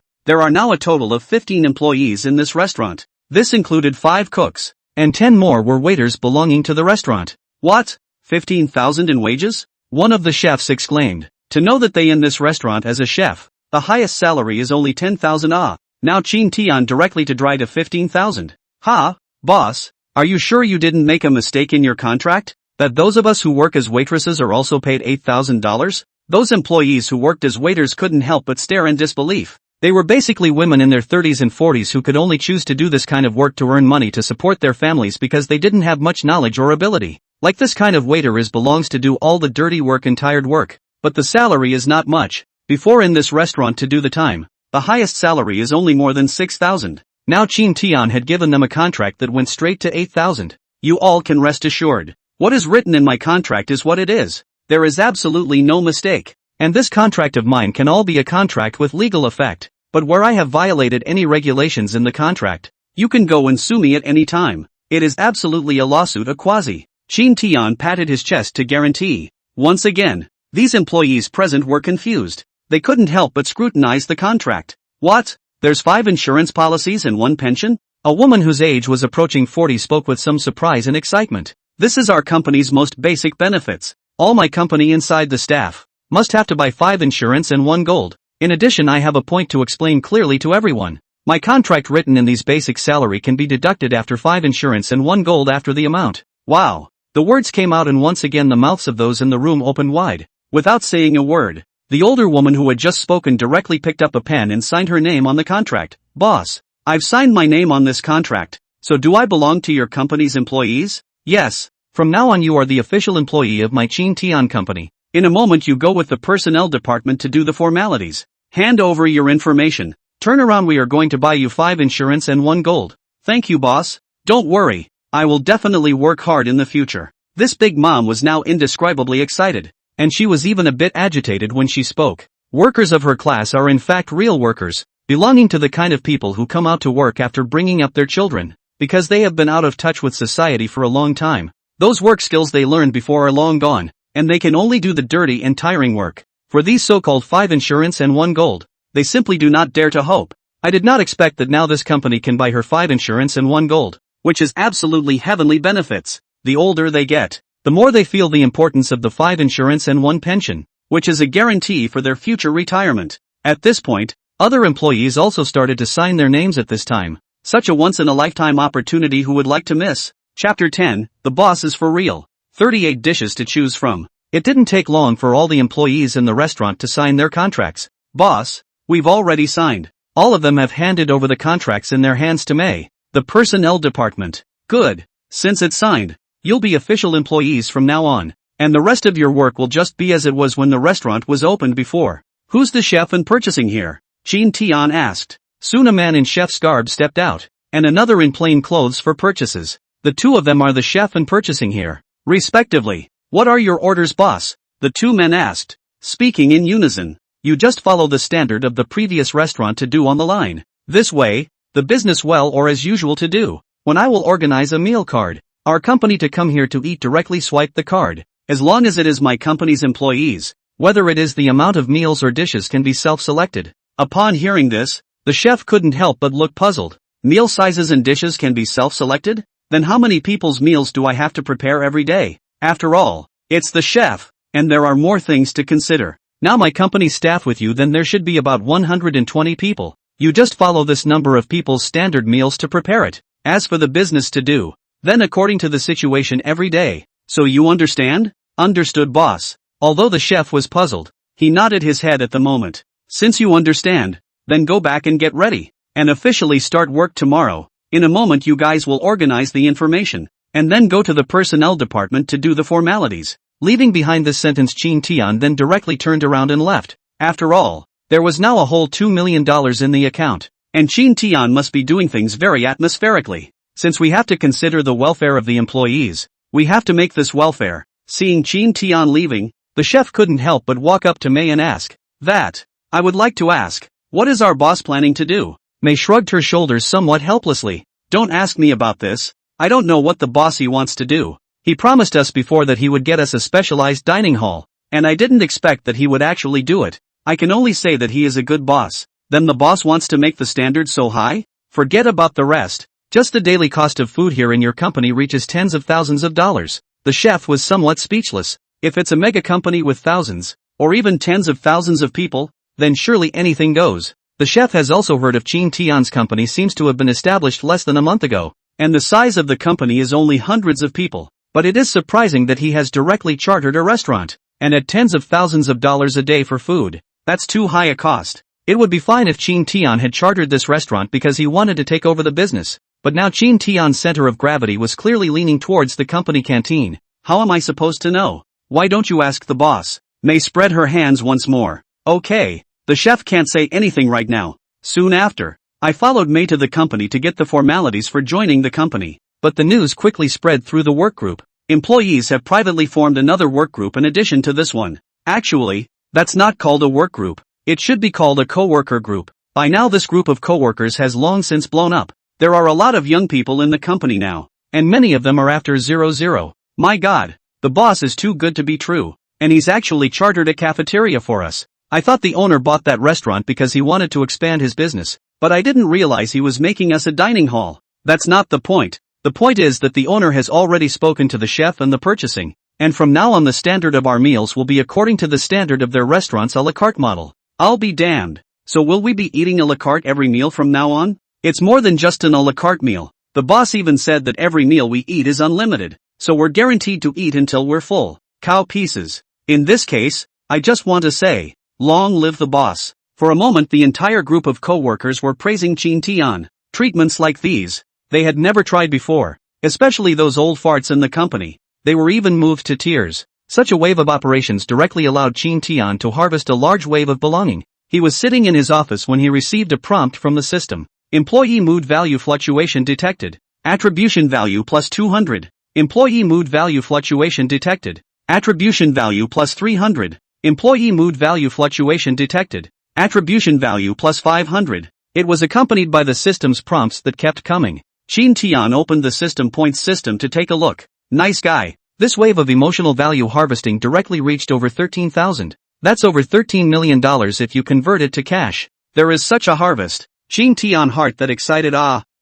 There are now a total of 15 employees in this restaurant. This included 5 cooks, and 10 more were waiters belonging to the restaurant. What? 15,000 in wages? One of the chefs exclaimed. To know that they in this restaurant as a chef, the highest salary is only 10,000 ah. Now Qin Tian directly to dry to 15,000. Ha, boss, are you sure you didn't make a mistake in your contract? That those of us who work as waitresses are also paid $8,000? Those employees who worked as waiters couldn't help but stare in disbelief. They were basically women in their 30s and 40s who could only choose to do this kind of work to earn money to support their families because they didn't have much knowledge or ability. Like this kind of waiter belongs to do all the dirty work and tired work. But the salary is not much. Before in this restaurant to do the time, the highest salary is only more than 6,000. Now Qin Tian had given them a contract that went straight to 8,000. You all can rest assured. What is written in my contract is what it is. There is absolutely no mistake. And this contract of mine can all be a contract with legal effect. But where I have violated any regulations in the contract, you can go and sue me at any time. It is absolutely a lawsuit, a quasi. Shin Tian patted his chest to guarantee. Once again, these employees present were confused. They couldn't help but scrutinize the contract. What? There's 5 insurance policies and 1 pension? A woman whose age was approaching 40 spoke with some surprise and excitement. This is our company's most basic benefits. All my company inside the staff must have to buy 5 insurance and 1 gold. In addition, I have a point to explain clearly to everyone. My contract written in these basic salary can be deducted after 5 insurance and 1 gold after the amount. Wow. The words came out and once again the mouths of those in the room opened wide. Without saying a word, the older woman who had just spoken directly picked up a pen and signed her name on the contract. Boss, I've signed my name on this contract. So do I belong to your company's employees? Yes. From now on you are the official employee of my Shin Tian company. In a moment you go with the personnel department to do the formalities. Hand over your information. Turn around, we are going to buy you 5 insurance and 1 gold. Thank you, boss. Don't worry. I will definitely work hard in the future. This big mom was now indescribably excited. And she was even a bit agitated when she spoke. Workers of her class are in fact real workers, belonging to the kind of people who come out to work after bringing up their children, because they have been out of touch with society for a long time. Those work skills they learned before are long gone, and they can only do the dirty and tiring work. For these so-called 5 insurance and 1 gold, they simply do not dare to hope. I did not expect that now this company can buy her 5 insurance and 1 gold, which is absolutely heavenly benefits. The older they get, the more they feel the importance of the 5 insurance and 1 pension, which is a guarantee for their future retirement. At this point, other employees also started to sign their names at this time. Such a once-in-a-lifetime opportunity who would like to miss? Chapter 10, The Boss is for Real. 38 dishes to choose from. It didn't take long for all the employees in the restaurant to sign their contracts. Boss, we've already signed. All of them have handed over the contracts in their hands to May, the personnel department. Good. Since it's signed, you'll be official employees from now on, and the rest of your work will just be as it was when the restaurant was opened before. Who's the chef and purchasing here? Shin Tian asked. Soon a man in chef's garb stepped out, and another in plain clothes for purchases. The 2 of them are the chef and purchasing here, respectively. What are your orders, boss? The 2 men asked, speaking in unison. You just follow the standard of the previous restaurant to do on the line. This way, the business well or as usual to do. When I will organize a meal card, our company to come here to eat directly swipe the card. As long as it is my company's employees, whether it is the amount of meals or dishes can be self-selected. Upon hearing this, the chef couldn't help but look puzzled. Meal sizes and dishes can be self-selected? Then how many people's meals do I have to prepare every day? After all, it's the chef, and there are more things to consider. Now my company's staff with you, then there should be about 120 people. You just follow this number of people's standard meals to prepare it. As for the business to do, then according to the situation every day. So you understand? Understood, boss. Although the chef was puzzled, he nodded his head at the moment. Since you understand, then go back and get ready, and officially start work tomorrow. In a moment you guys will organize the information, and then go to the personnel department to do the formalities. Leaving behind this sentence, Shin Tian then directly turned around and left. After all, there was now a whole $2 million in the account, and Shin Tian must be doing things very atmospherically. Since we have to consider the welfare of the employees, we have to make this welfare. Seeing Shin Tian leaving, the chef couldn't help but walk up to Mei and ask, "That, I would like to ask, what is our boss planning to do?" Mei shrugged her shoulders somewhat helplessly. "Don't ask me about this. I don't know what the bossy wants to do. He promised us before that he would get us a specialized dining hall, and I didn't expect that he would actually do it. I can only say that he is a good boss." Then the boss wants to make the standard so high? Forget about the rest. Just the daily cost of food here in your company reaches tens of thousands of dollars. The chef was somewhat speechless. If it's a mega company with thousands, or even tens of thousands of people, then surely anything goes. The chef has also heard of Shin Tian's company seems to have been established less than a month ago, and the size of the company is only hundreds of people. But it is surprising that he has directly chartered a restaurant, and at tens of thousands of dollars a day for food. That's too high a cost. It would be fine if Shin Tian had chartered this restaurant because he wanted to take over the business. But now Shin Tian's center of gravity was clearly leaning towards the company canteen. How am I supposed to know? Why don't you ask the boss? Mei spread her hands once more. Okay, the chef can't say anything right now. Soon after, I followed Mei to the company to get the formalities for joining the company. But the news quickly spread through the work group. Employees have privately formed another work group in addition to this one. Actually, that's not called a work group. It should be called a co-worker group. By now this group of co-workers has long since blown up. There are a lot of young people in the company now, and many of them are after 00. My god, the boss is too good to be true, and he's actually chartered a cafeteria for us. I thought the owner bought that restaurant because he wanted to expand his business, but I didn't realize he was making us a dining hall. That's not the point. The point is that the owner has already spoken to the chef and the purchasing, and from now on the standard of our meals will be according to the standard of their restaurant's a la carte model. I'll be damned. So will we be eating a la carte every meal from now on? It's more than just an a la carte meal. The boss even said that every meal we eat is unlimited, so we're guaranteed to eat until we're full. Cow pieces. In this case, I just want to say, long live the boss. For a moment the entire group of co-workers were praising Chin Tian. Treatments like these, they had never tried before, especially those old farts in the company. They were even moved to tears. Such a wave of operations directly allowed Chin Tian to harvest a large wave of belonging. He was sitting in his office when he received a prompt from the system. Employee mood value fluctuation detected. Attribution value plus 200. Employee mood value fluctuation detected. Attribution value plus 300. Employee mood value fluctuation detected. Attribution value plus 500. It was accompanied by the system's prompts that kept coming. Chin Tian opened the system points system to take a look. Nice guy. This wave of emotional value harvesting directly reached over 13,000. That's over $13 million if you convert it to cash. There is such a harvest. Chin Tian heart that excited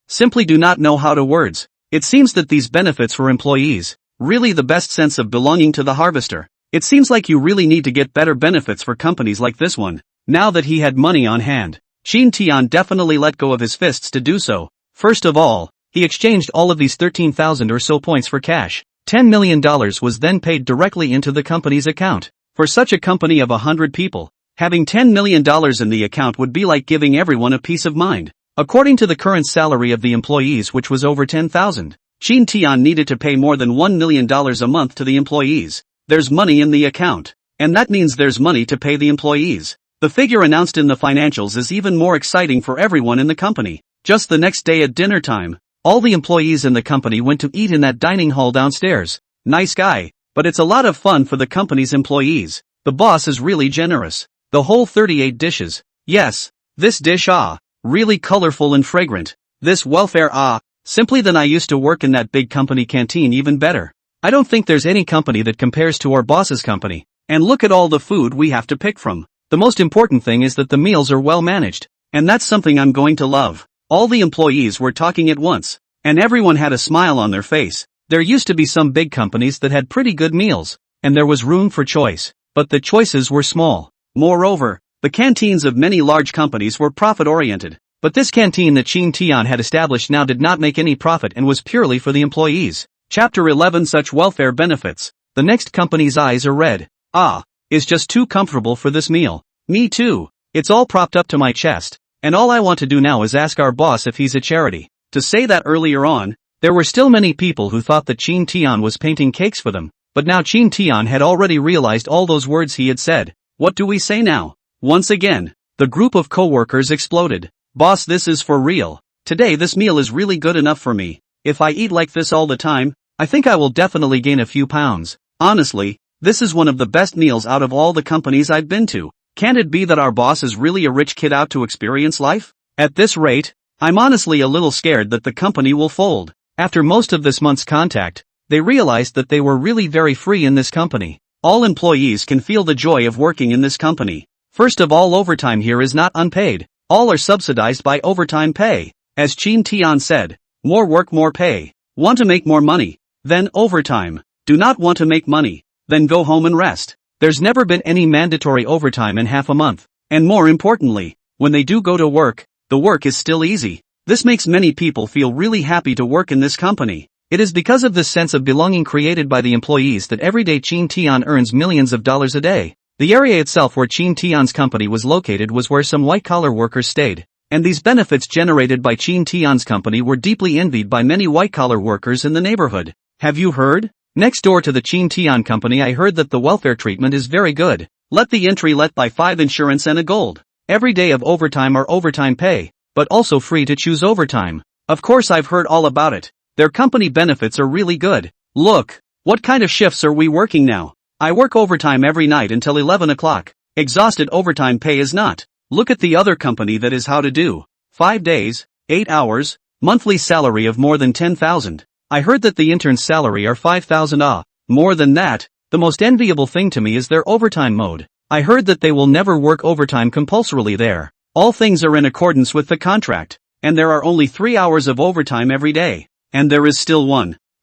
simply do not know how to words. It seems that these benefits for employees, really the best sense of belonging to the harvester. It seems like you really need to get better benefits for companies like this one. Now that he had money on hand, Chin Tian definitely let go of his fists to do so. First of all, he exchanged all of these 13,000 or so points for cash. $10 million was then paid directly into the company's account. For such a company of 100 people, having $10 million in the account would be like giving everyone a peace of mind. According to the current salary of the employees, which was over 10,000, Chin Tian needed to pay more than $1 million a month to the employees. There's money in the account, and that means there's money to pay the employees. The figure announced in the financials is even more exciting for everyone in the company. Just the next day at dinner time, all the employees in the company went to eat in that dining hall downstairs. Nice guy, but it's a lot of fun for the company's employees. The boss is really generous. The whole 38 dishes. Yes, this dish really colorful and fragrant. This welfare simply than I used to work in that big company canteen even better. I don't think there's any company that compares to our boss's company. And look at all the food we have to pick from. The most important thing is that the meals are well managed. And that's something I'm going to love. All the employees were talking at once, and everyone had a smile on their face. There used to be some big companies that had pretty good meals, and there was room for choice, but the choices were small. Moreover, the canteens of many large companies were profit-oriented, but this canteen that Chin Tian had established now did not make any profit and was purely for the employees. Chapter 11 Such welfare benefits. The next company's eyes are red. Is just too comfortable for this meal. Me too. It's all propped up to my chest. And all I want to do now is ask our boss if he's a charity. To say that earlier on, there were still many people who thought that Chin Tian was painting cakes for them, but now Chin Tian had already realized all those words he had said. What do we say now? Once again, the group of co-workers exploded. Boss, this is for real. Today this meal is really good enough for me. If I eat like this all the time, I think I will definitely gain a few pounds. Honestly, this is one of the best meals out of all the companies I've been to. Can it be that our boss is really a rich kid out to experience life? At this rate, I'm honestly a little scared that the company will fold. After most of this month's contact, they realized that they were really very free in this company. All employees can feel the joy of working in this company. First of all, overtime here is not unpaid. All are subsidized by overtime pay. As Chin Tian said, more work, more pay. Want to make more money? Then overtime. Do not want to make money? Then go home and rest. There's never been any mandatory overtime in half a month. And more importantly, when they do go to work, the work is still easy. This makes many people feel really happy to work in this company. It is because of this sense of belonging created by the employees that everyday Chin Tian earns millions of dollars a day. The area itself where Chin Tian's company was located was where some white-collar workers stayed. And these benefits generated by Chin Tian's company were deeply envied by many white-collar workers in the neighborhood. Have you heard? Next door to the Chin Tian company, I heard that the welfare treatment is very good. Let the entry let by 5 insurance and a gold. Every day of overtime or overtime pay, but also free to choose overtime. Of course I've heard all about it. Their company benefits are really good. Look, what kind of shifts are we working now? I work overtime every night until 11 o'clock. Exhausted. Overtime pay is not. Look at the other company that is how to do. 5 days, 8 hours, monthly salary of more than 10,000. I heard that the intern's salary are 5,000 More than that, the most enviable thing to me is their overtime mode. I heard that they will never work overtime compulsorily there. All things are in accordance with the contract, and there are only 3 hours of overtime every day. And there is still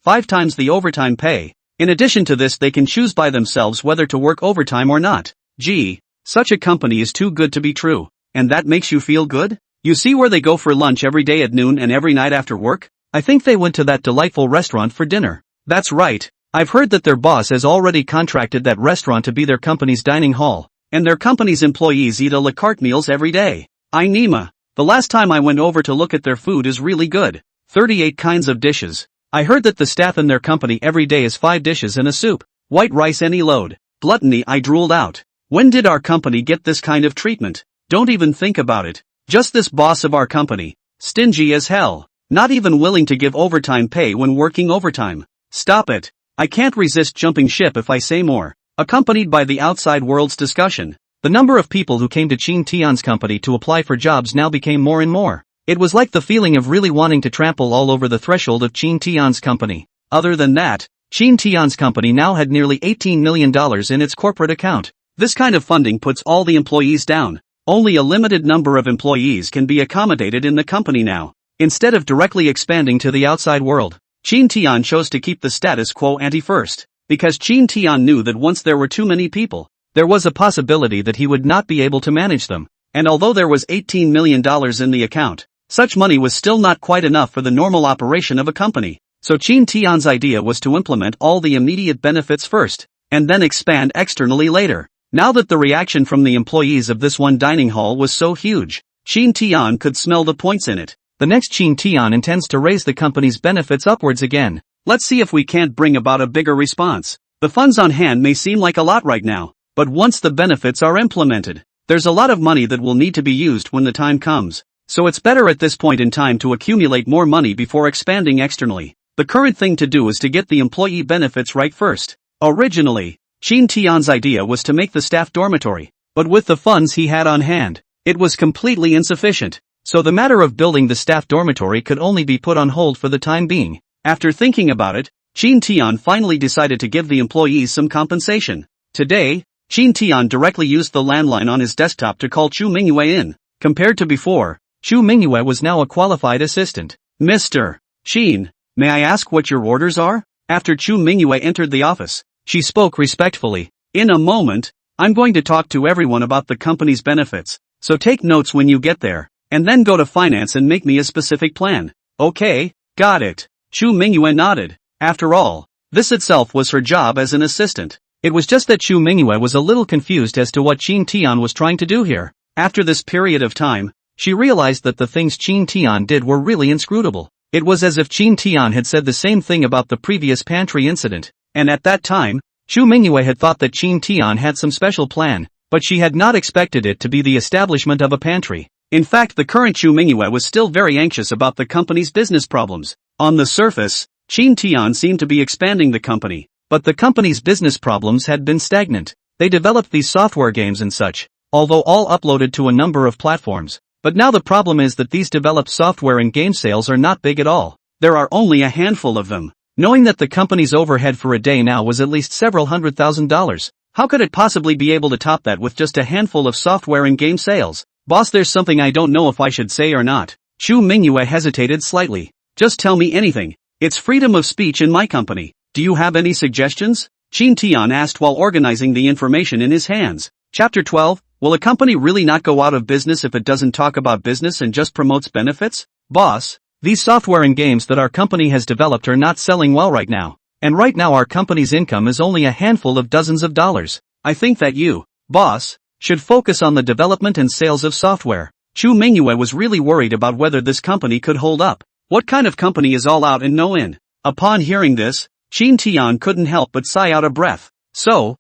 5 times the overtime pay. In addition to this, they can choose by themselves whether to work overtime or not. Gee, such a company is too good to be true. And that makes you feel good? You see where they go for lunch every day at noon and every night after work? I think they went to that delightful restaurant for dinner. That's right. I've heard that their boss has already contracted that restaurant to be their company's dining hall, and their company's employees eat a la carte meals every day. Nima, the last time I went over to look at their food is really good. 38 kinds of dishes. I heard that the staff in their company every day is 5 dishes and a soup. White rice any load. Gluttony, I drooled out. When did our company get this kind of treatment? Don't even think about it. Just this boss of our company. Stingy as hell. Not even willing to give overtime pay when working overtime. Stop it. I can't resist jumping ship if I say more. Accompanied by the outside world's discussion, the number of people who came to Chin Tian's company to apply for jobs now became more and more. It was like the feeling of really wanting to trample all over the threshold of Chin Tian's company. Other than that, Chin Tian's company now had nearly $18 million in its corporate account. This kind of funding puts all the employees down. Only a limited number of employees can be accommodated in the company now. Instead of directly expanding to the outside world, Chin Tian chose to keep the status quo ante first, because Chin Tian knew that once there were too many people, there was a possibility that he would not be able to manage them. And although there was $18 million in the account, such money was still not quite enough for the normal operation of a company. So Chin Tian's idea was to implement all the immediate benefits first, and then expand externally later. Now that the reaction from the employees of this one dining hall was so huge, Chin Tian could smell the points in it. The next Chin Tian intends to raise the company's benefits upwards again. Let's see if we can't bring about a bigger response. The funds on hand may seem like a lot right now, but once the benefits are implemented, there's a lot of money that will need to be used when the time comes. So it's better at this point in time to accumulate more money before expanding externally. The current thing to do is to get the employee benefits right first. Originally, Chin Tian's idea was to make the staff dormitory, but with the funds he had on hand, it was completely insufficient. So the matter of building the staff dormitory could only be put on hold for the time being. After thinking about it, Chin Tian finally decided to give the employees some compensation. Today, Chin Tian directly used the landline on his desktop to call Chu Mingyue in. Compared to before, Chu Mingyue was now a qualified assistant. Mr. Chin, may I ask what your orders are? After Chu Mingyue entered the office, she spoke respectfully. In a moment, I'm going to talk to everyone about the company's benefits, so take notes when you get there. And then go to finance and make me a specific plan. Okay, got it. Chu Mingyue nodded. After all, this itself was her job as an assistant. It was just that Chu Mingyue was a little confused as to what Chin Tian was trying to do here. After this period of time, she realized that the things Chin Tian did were really inscrutable. It was as if Chin Tian had said the same thing about the previous pantry incident, and at that time, Chu Mingyue had thought that Chin Tian had some special plan, but she had not expected it to be the establishment of a pantry. In fact, the current Chu Mingyue was still very anxious about the company's business problems. On the surface, Chin Tian seemed to be expanding the company, but the company's business problems had been stagnant. They developed these software games and such, although all uploaded to a number of platforms. But now the problem is that these developed software and game sales are not big at all. There are only a handful of them. Knowing that the company's overhead for a day now was at least several $100,000, how could it possibly be able to top that with just a handful of software and game sales? Boss, there's something I don't know if I should say or not. Chu Mingyue hesitated slightly. Just tell me anything. It's freedom of speech in my company. Do you have any suggestions? Chin Tian asked while organizing the information in his hands. Chapter 12, will a company really not go out of business if it doesn't talk about business and just promotes benefits? Boss, these software and games that our company has developed are not selling well right now. And right now our company's income is only a handful of dozens of dollars. I think that you, boss, should focus on the development and sales of software. Chu Mingyue was really worried about whether this company could hold up. What kind of company is all out and no in? Upon hearing this, Chin Tian couldn't help but sigh out a breath. So,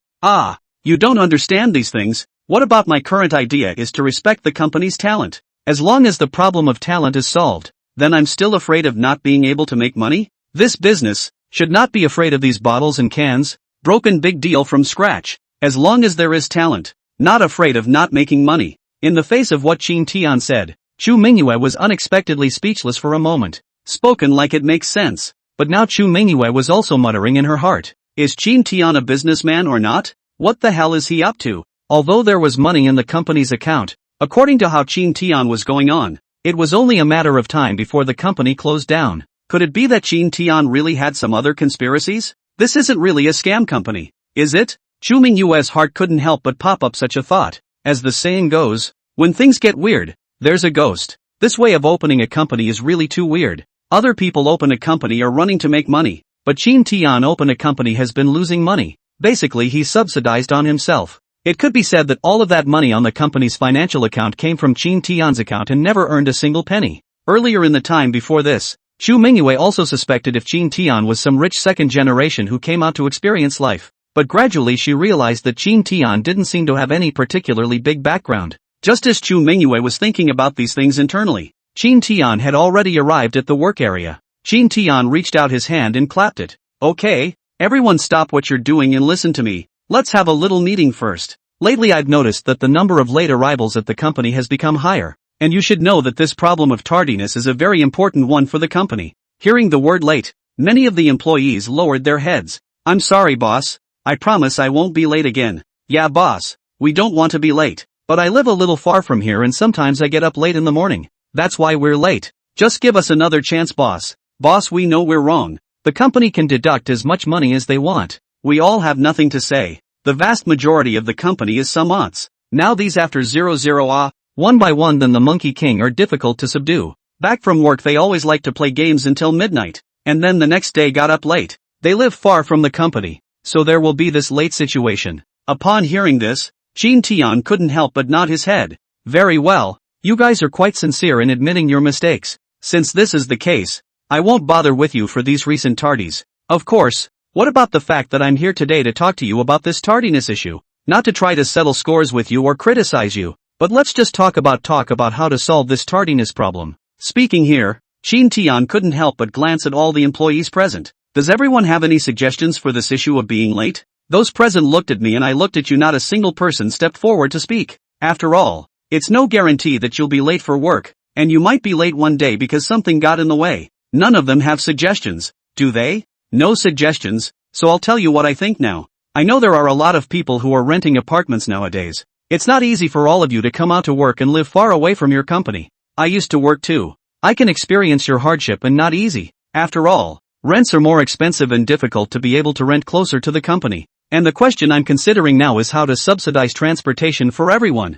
you don't understand these things. What about my current idea is to respect the company's talent. As long as the problem of talent is solved, then I'm still afraid of not being able to make money? This business should not be afraid of these bottles and cans, broken big deal from scratch. As long as there is talent, not afraid of not making money. In the face of what Chin Tian said, Chu Mingyue was unexpectedly speechless for a moment. Spoken like it makes sense. but now Chu Mingyue was also muttering in her heart. Is Qin Tian a businessman or not? What the hell is he up to? Although there was money in the company's account, according to how Qin Tian was going on, it was only a matter of time before the company closed down. Could it be that Qin Tian really had some other conspiracies? This isn't really a scam company, is it? Chu Mingyue's heart couldn't help but pop up such a thought. As the saying goes, when things get weird, there's a ghost. This way of opening a company is really too weird. Other people open a company are running to make money, but Qin Tian open a company has been losing money. Basically he's subsidized on himself. It could be said that all of that money on the company's financial account came from Qin Tian's account and never earned a single penny. Earlier in the time before this, Chu Mingyue also suspected if Qin Tian was some rich second generation who came out to experience life. But gradually she realized that Qin Tian didn't seem to have any particularly big background. Just as Chu Mingyue was thinking about these things internally, Qin Tian had already arrived at the work area. Qin Tian reached out his hand and clapped it. Okay, everyone stop what you're doing and listen to me. Let's have a little meeting first. Lately I've noticed that the number of late arrivals at the company has become higher, and you should know that this problem of tardiness is a very important one for the company. Hearing the word late, many of the employees lowered their heads. I'm sorry boss. I promise I won't be late again. Yeah boss, we don't want to be late, but I live a little far from here and sometimes I get up late in the morning. That's why we're late. Just give us another chance boss. Boss, we know we're wrong. The company can deduct as much money as they want. We all have nothing to say. The vast majority of the company is some aunts. Now these after 00 one by one then the Monkey King are difficult to subdue. Back from work they always like to play games until midnight, and then the next day got up late. They live far from the company, so there will be this late situation. Upon hearing this, Qin Tian couldn't help but nod his head. Very well, you guys are quite sincere in admitting your mistakes. Since this is the case, I won't bother with you for these recent tardies. Of course, what about the fact that I'm here today to talk to you about this tardiness issue? Not to try to settle scores with you or criticize you, but let's just talk about how to solve this tardiness problem. Speaking here, Qin Tian couldn't help but glance at all the employees present. Does everyone have any suggestions for this issue of being late? Those present looked at me and I looked at you. Not a single person stepped forward to speak. After all, it's no guarantee that you'll be late for work, and you might be late one day because something got in the way. None of them have suggestions, do they? No suggestions, so I'll tell you what I think now. I know there are a lot of people who are renting apartments nowadays. It's not easy for all of you to come out to work and live far away from your company. I used to work too. I can experience your hardship and not easy. After all, rents are more expensive and difficult to be able to rent closer to the company. And the question I'm considering now is how to subsidize transportation for everyone.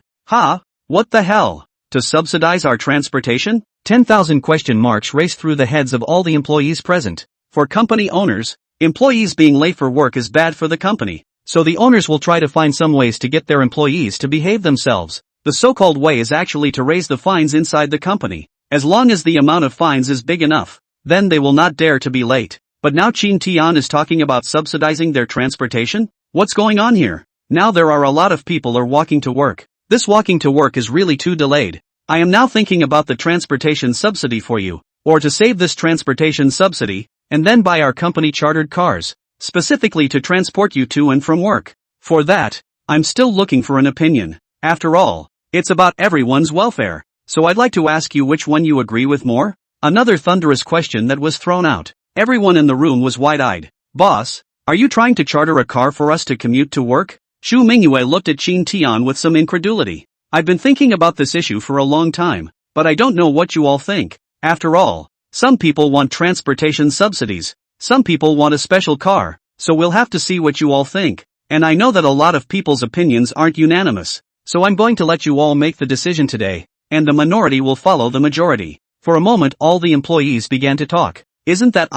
What the hell? To subsidize our transportation? 10,000 question marks raced through the heads of all the employees present. For company owners, employees being late for work is bad for the company, so the owners will try to find some ways to get their employees to behave themselves. The so-called way is actually to raise the fines inside the company. As long as the amount of fines is big enough, then they will not dare to be late. But now Qin Tian is talking about subsidizing their transportation? What's going on here? Now there are a lot of people are walking to work. This walking to work is really too delayed. I am now thinking about the transportation subsidy for you, or to save this transportation subsidy, and then buy our company chartered cars, specifically to transport you to and from work. For that, I'm still looking for an opinion. After all, it's about everyone's welfare. So I'd like to ask you which one you agree with more? Another thunderous question that was thrown out. Everyone in the room was wide-eyed. Boss, are you trying to charter a car for us to commute to work? Chu Mingyue looked at Qin Tian with some incredulity. I've been thinking about this issue for a long time, but I don't know what you all think. After all, some people want transportation subsidies, some people want a special car, so we'll have to see what you all think. And I know that a lot of people's opinions aren't unanimous, so I'm going to let you all make the decision today, and the minority will follow the majority. For a moment all the employees began to talk. Isn't that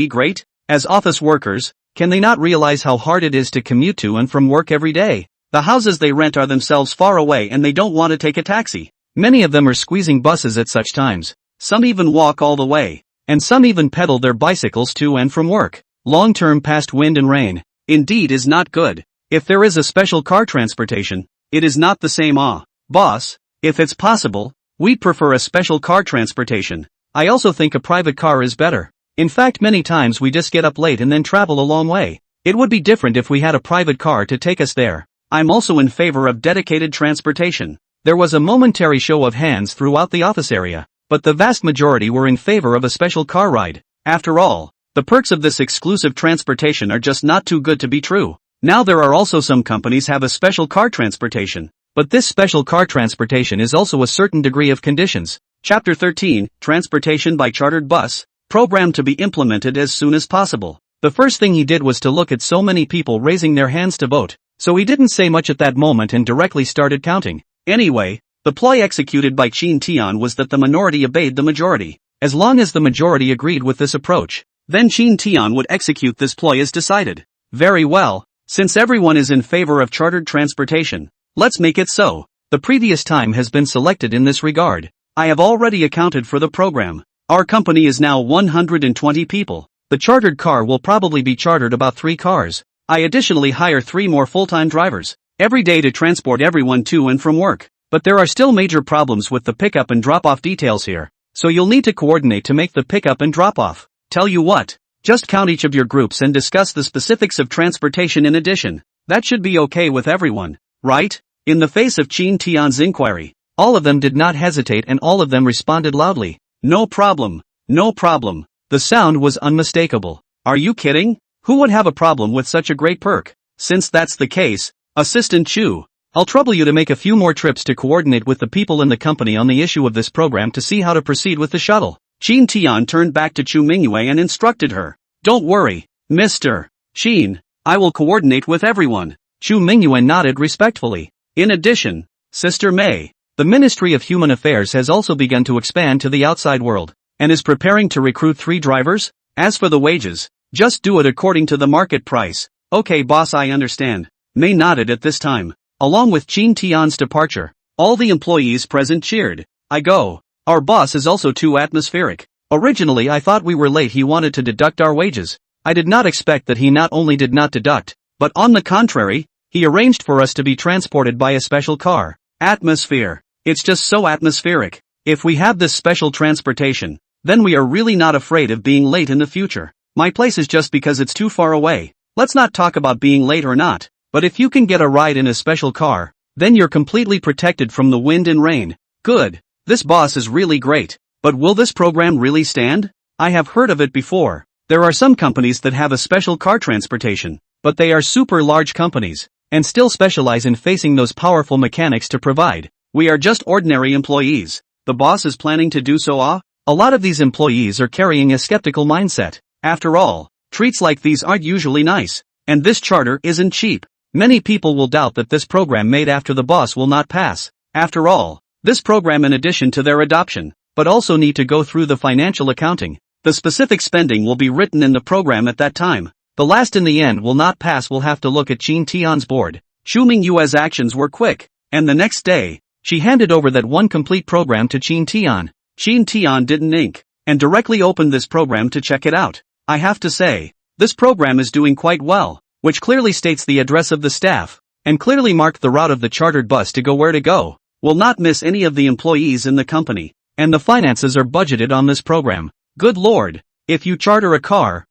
great? As office workers, can they not realize how hard it is to commute to and from work every day? The houses they rent are themselves far away and they don't want to take a taxi. Many of them are squeezing buses at such times. Some even walk all the way. And some even pedal their bicycles to and from work. Long-term past wind and rain, indeed is not good. If there is a special car transportation, it is not the same. Boss, if it's possible, we'd prefer a special car transportation. I also think a private car is better. In fact, many times we just get up late and then travel a long way. It would be different if we had a private car to take us there. I'm also in favor of dedicated transportation. There was a momentary show of hands throughout the office area, but the vast majority were in favor of a special car ride. After all, The perks of this exclusive transportation are just not too good to be true. Now there are also some companies have a special car transportation. But this special car transportation is also a certain degree of conditions. Chapter 13, Transportation by Chartered Bus, program to be implemented as soon as possible. The first thing he did was to look at so many people raising their hands to vote, so he didn't say much at that moment and directly started counting. Anyway, the ploy executed by Chin Tian was that the minority obeyed the majority. As long as the majority agreed with this approach, then Chin Tian would execute this ploy as decided. Very well, since everyone is in favor of chartered transportation, let's make it so. The previous time has been selected in this regard. I have already accounted for the program. Our company is now 120 people. The chartered car will probably be chartered about 3 cars. I additionally hire 3 more full-time drivers every day to transport everyone to and from work. But there are still major problems with the pickup and drop-off details here. So you'll need to coordinate to make the pickup and drop-off. Tell you what, just count each of your groups and discuss the specifics of transportation in addition. That should be okay with everyone, right? In the face of Chin Tian's inquiry, all of them did not hesitate and all of them responded loudly. No problem, no problem. The sound was unmistakable. Are you kidding? Who would have a problem with such a great perk? Since that's the case, Assistant Chu, I'll trouble you to make a few more trips to coordinate with the people in the company on the issue of this program to see how to proceed with the shuttle. Chin Tian turned back to Chu Mingyue and instructed her. Don't worry, Mr. Chin, I will coordinate with everyone. Chu Mingyue nodded respectfully. In addition, Sister Mei, the Ministry of Human Affairs has also begun to expand to the outside world, and is preparing to recruit 3 drivers. As for the wages, just do it according to the market price. Okay boss, I understand. Mei nodded at this time. Along with Chin Tian's departure, all the employees present cheered. I go. Our boss is also too atmospheric. Originally I thought we were late he wanted to deduct our wages. I did not expect that he not only did not deduct, but on the contrary, he arranged for us to be transported by a special car. Atmosphere. It's just so atmospheric. If we have this special transportation, then we are really not afraid of being late in the future. My place is just because it's too far away. Let's not talk about being late or not, but if you can get a ride in a special car, then you're completely protected from the wind and rain. Good. This boss is really great. But will this program really stand? I have heard of it before. There are some companies that have a special car transportation, but they are super large companies, and still specialize in facing those powerful mechanics to provide. We are just ordinary employees. The boss is planning to do so. A lot of these employees are carrying a skeptical mindset. After all, treats like these aren't usually nice, and this charter isn't cheap. Many people will doubt that this program made after the boss will not pass. After all, this program in addition to their adoption, but also need to go through the financial accounting. The specific spending will be written in the program at that time. The last in the end will not pass will have to look at Chin Tian's board. Xu Mingyue's actions were quick, and the next day, she handed over that one complete program to Chin Tian. Chin Tian didn't ink, and directly opened this program to check it out. I have to say, this program is doing quite well, which clearly states the address of the staff, and clearly marked the route of the chartered bus to go where to go. Will not miss any of the employees in the company, and the finances are budgeted on this program. Good lord, if you charter a car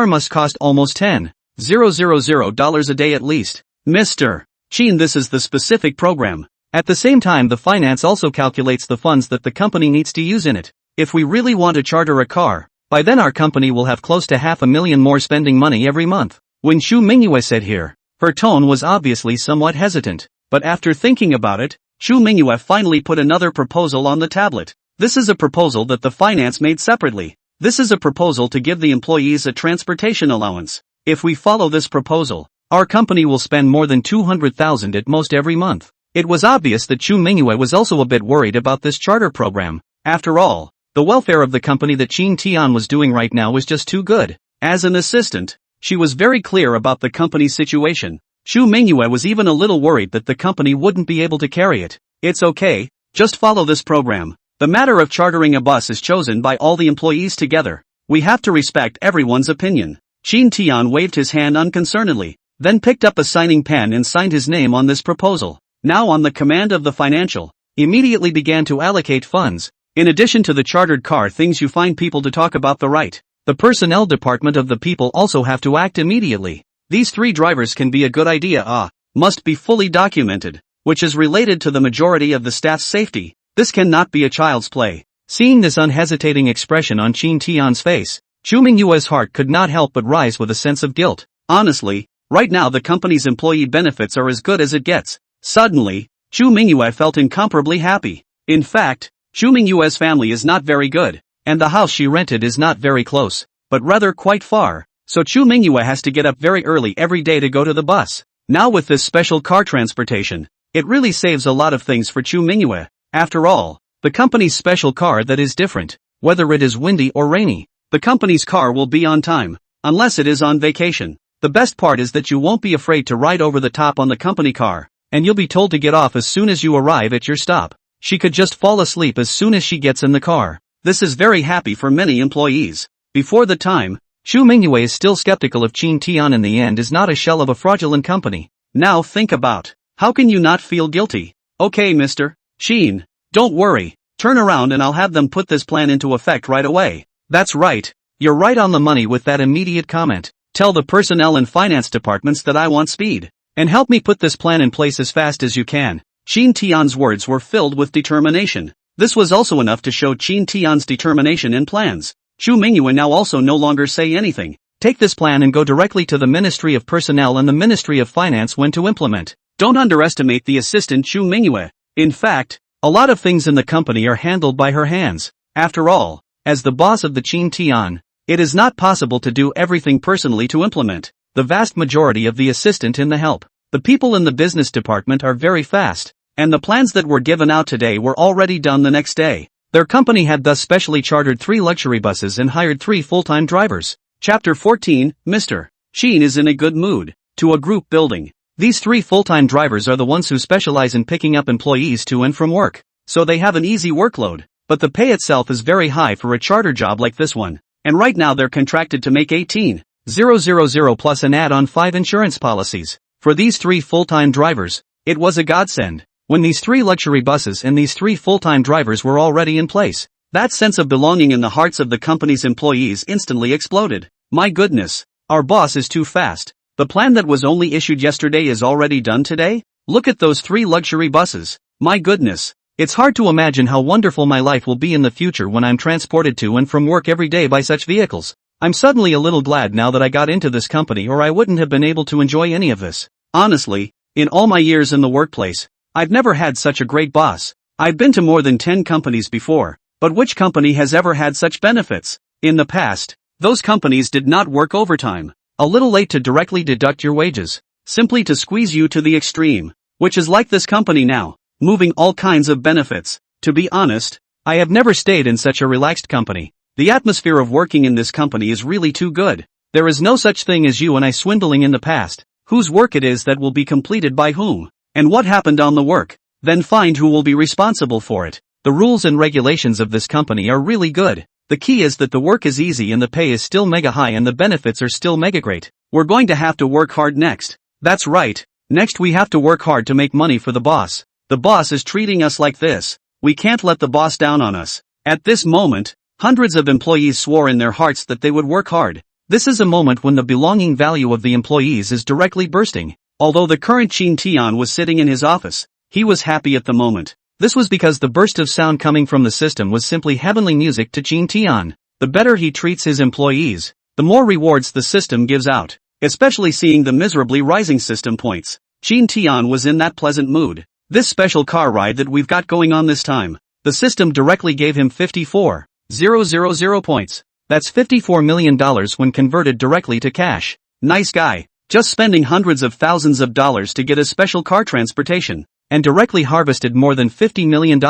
must cost almost $10,000 a day at least. Mr. Chin, this is the specific program. At the same time, the finance also calculates the funds that the company needs to use in it. If we really want to charter a car, by then our company will have close to $500,000 more spending money every month. When Xu Mingyue said here, her tone was obviously somewhat hesitant, but after thinking about it, Xu Mingyue finally put another proposal on the tablet. This is a proposal that the finance made separately. This is a proposal to give the employees a transportation allowance. If we follow this proposal, our company will spend more than $200,000 at most every month. It was obvious that Xu Mingyue was also a bit worried about this charter program. After all, the welfare of the company that Chin Tian was doing right now was just too good. As an assistant, she was very clear about the company's situation. Xu Mingyue was even a little worried that the company wouldn't be able to carry it. It's okay, just follow this program. The matter of chartering a bus is chosen by all the employees together. We have to respect everyone's opinion. Chin Tian waved his hand unconcernedly, then picked up a signing pen and signed his name on this proposal. Now on the command of the financial, immediately began to allocate funds. In addition to the chartered car things, you find people to talk about the right. The personnel department of the people also have to act immediately. These 3 drivers can be a good idea. Must be fully documented, which is related to the majority of the staff's safety. This cannot be a child's play. Seeing this unhesitating expression on Chin Tian's face, Chu Mingyue's heart could not help but rise with a sense of guilt. Honestly, right now the company's employee benefits are as good as it gets. Suddenly, Chu Mingyue felt incomparably happy. In fact, Chu Mingyue's family is not very good, and the house she rented is not very close, but rather quite far, so Chu Mingyue has to get up very early every day to go to the bus. Now with this special car transportation, it really saves a lot of things for Chu Mingyue. After all, the company's special car that is different, whether it is windy or rainy, the company's car will be on time, unless it is on vacation. The best part is that you won't be afraid to ride over the top on the company car, and you'll be told to get off as soon as you arrive at your stop. She could just fall asleep as soon as she gets in the car. This is very happy for many employees. Before the time, Chu Mingyue is still skeptical if Qin Tian in the end is not a shell of a fraudulent company. Now think about, how can you not feel guilty? Okay Mr. Qin, don't worry, turn around and I'll have them put this plan into effect right away. That's right, you're right on the money with that immediate comment. Tell the personnel and finance departments that I want speed, and help me put this plan in place as fast as you can. Qin Tian's words were filled with determination. This was also enough to show Qin Tian's determination and plans. Chu Mingyue now also no longer say anything. Take this plan and go directly to the Ministry of Personnel and the Ministry of Finance when to implement. Don't underestimate the assistant Chu Mingyue. In fact, a lot of things in the company are handled by her hands. After all, as the boss of the Qin Tian, it is not possible to do everything personally to implement. The vast majority of the assistant in the help. The people in the business department are very fast, and the plans that were given out today were already done the next day. Their company had thus specially chartered 3 luxury buses and hired 3 full-time drivers. Chapter 14, Mr. Qin is in a good mood. To a group building. These 3 full-time drivers are the ones who specialize in picking up employees to and from work, so they have an easy workload, but the pay itself is very high for a charter job like this one, and right now they're contracted to make 18,000 plus an add-on 5 insurance policies. For these 3 full-time drivers, it was a godsend. When these 3 luxury buses and these 3 full-time drivers were already in place, that sense of belonging in the hearts of the company's employees instantly exploded. My goodness, our boss is too fast. The plan that was only issued yesterday is already done today? Look at those 3 luxury buses. My goodness, it's hard to imagine how wonderful my life will be in the future when I'm transported to and from work every day by such vehicles. I'm suddenly a little glad now that I got into this company, or I wouldn't have been able to enjoy any of this. Honestly, in all my years in the workplace, I've never had such a great boss. I've been to more than 10 companies before, but which company has ever had such benefits? In the past, those companies did not work overtime, a little late to directly deduct your wages, simply to squeeze you to the extreme, which is like this company now, moving all kinds of benefits. To be honest, I have never stayed in such a relaxed company. The atmosphere of working in this company is really too good. There is no such thing as you and I swindling in the past. Whose work it is that will be completed by whom, and what happened on the work, then find who will be responsible for it. The rules and regulations of this company are really good. The key is that the work is easy and the pay is still mega high and the benefits are still mega great. We're going to have to work hard next. That's right, next we have to work hard to make money for the boss. The boss is treating us like this. We can't let the boss down on us. At this moment, hundreds of employees swore in their hearts that they would work hard. This is a moment when the belonging value of the employees is directly bursting. Although the current Qin Tian was sitting in his office, he was happy at the moment. This was because the burst of sound coming from the system was simply heavenly music to Qin Tian. The better he treats his employees, the more rewards the system gives out, especially seeing the miserably rising system points. Qin Tian was in that pleasant mood. This special car ride that we've got going on this time, the system directly gave him 54,000 points. That's $54 million when converted directly to cash. Nice guy. Just spending hundreds of thousands of dollars to get a special car transportation, and directly harvested more than $50 million.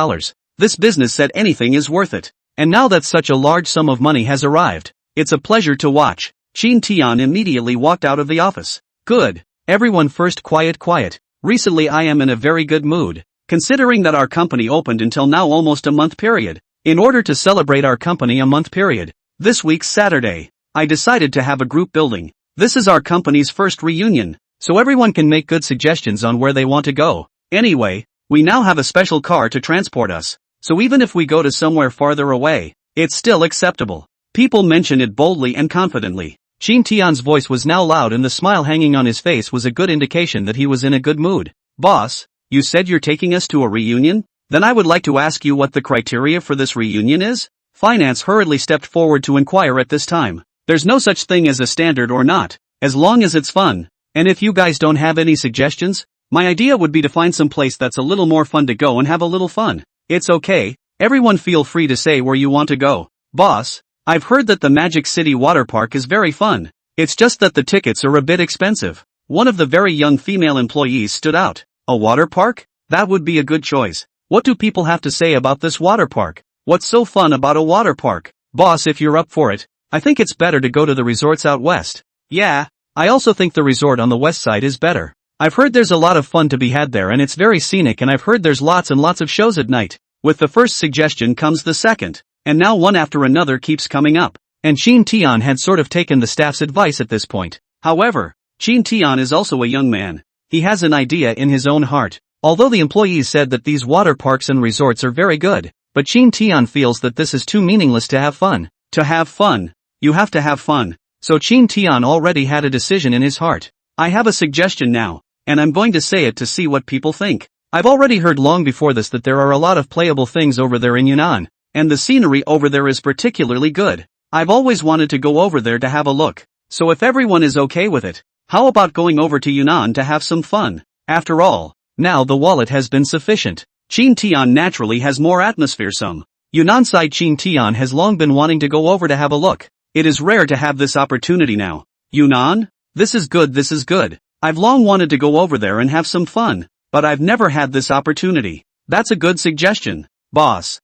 This business said anything is worth it. And now that such a large sum of money has arrived, it's a pleasure to watch. Qin Tian immediately walked out of the office. Good. Everyone first quiet. Recently I am in a very good mood, considering that our company opened until now almost a month period. In order to celebrate our company a month period, this week's Saturday, I decided to have a group building. This is our company's first reunion, so everyone can make good suggestions on where they want to go. Anyway, we now have a special car to transport us, so even if we go to somewhere farther away, it's still acceptable. People mention it boldly and confidently. Qin Tian's voice was now loud and the smile hanging on his face was a good indication that he was in a good mood. Boss, you said you're taking us to a reunion? Then I would like to ask you what the criteria for this reunion is? Finance hurriedly stepped forward to inquire at this time. There's no such thing as a standard or not, as long as it's fun. And if you guys don't have any suggestions, my idea would be to find some place that's a little more fun to go and have a little fun. It's okay, everyone feel free to say where you want to go. Boss, I've heard that the Magic City water park is very fun. It's just that the tickets are a bit expensive. One of the very young female employees stood out. A water park? That would be a good choice. What do people have to say about this water park? What's so fun about a water park? Boss, if you're up for it, I think it's better to go to the resorts out west. Yeah, I also think the resort on the west side is better. I've heard there's a lot of fun to be had there and it's very scenic, and I've heard there's lots and lots of shows at night. With the first suggestion comes the second, and now one after another keeps coming up. And Shin Tian had sort of taken the staff's advice at this point. However, Shin Tian is also a young man. He has an idea in his own heart. Although the employees said that these water parks and resorts are very good, but Shin Tian feels that this is too meaningless to have fun. To have fun, you have to have fun. So Shin Tian already had a decision in his heart. I have a suggestion now, and I'm going to say it to see what people think. I've already heard long before this that there are a lot of playable things over there in Yunnan, and the scenery over there is particularly good. I've always wanted to go over there to have a look. So if everyone is okay with it, how about going over to Yunnan to have some fun? After all, now the wallet has been sufficient. Shin Tian naturally has more atmosphere. Some Yunnan side Shin Tian has long been wanting to go over to have a look. It is rare to have this opportunity now. Yunnan? This is good, this is good. I've long wanted to go over there and have some fun, but I've never had this opportunity. That's a good suggestion. Boss,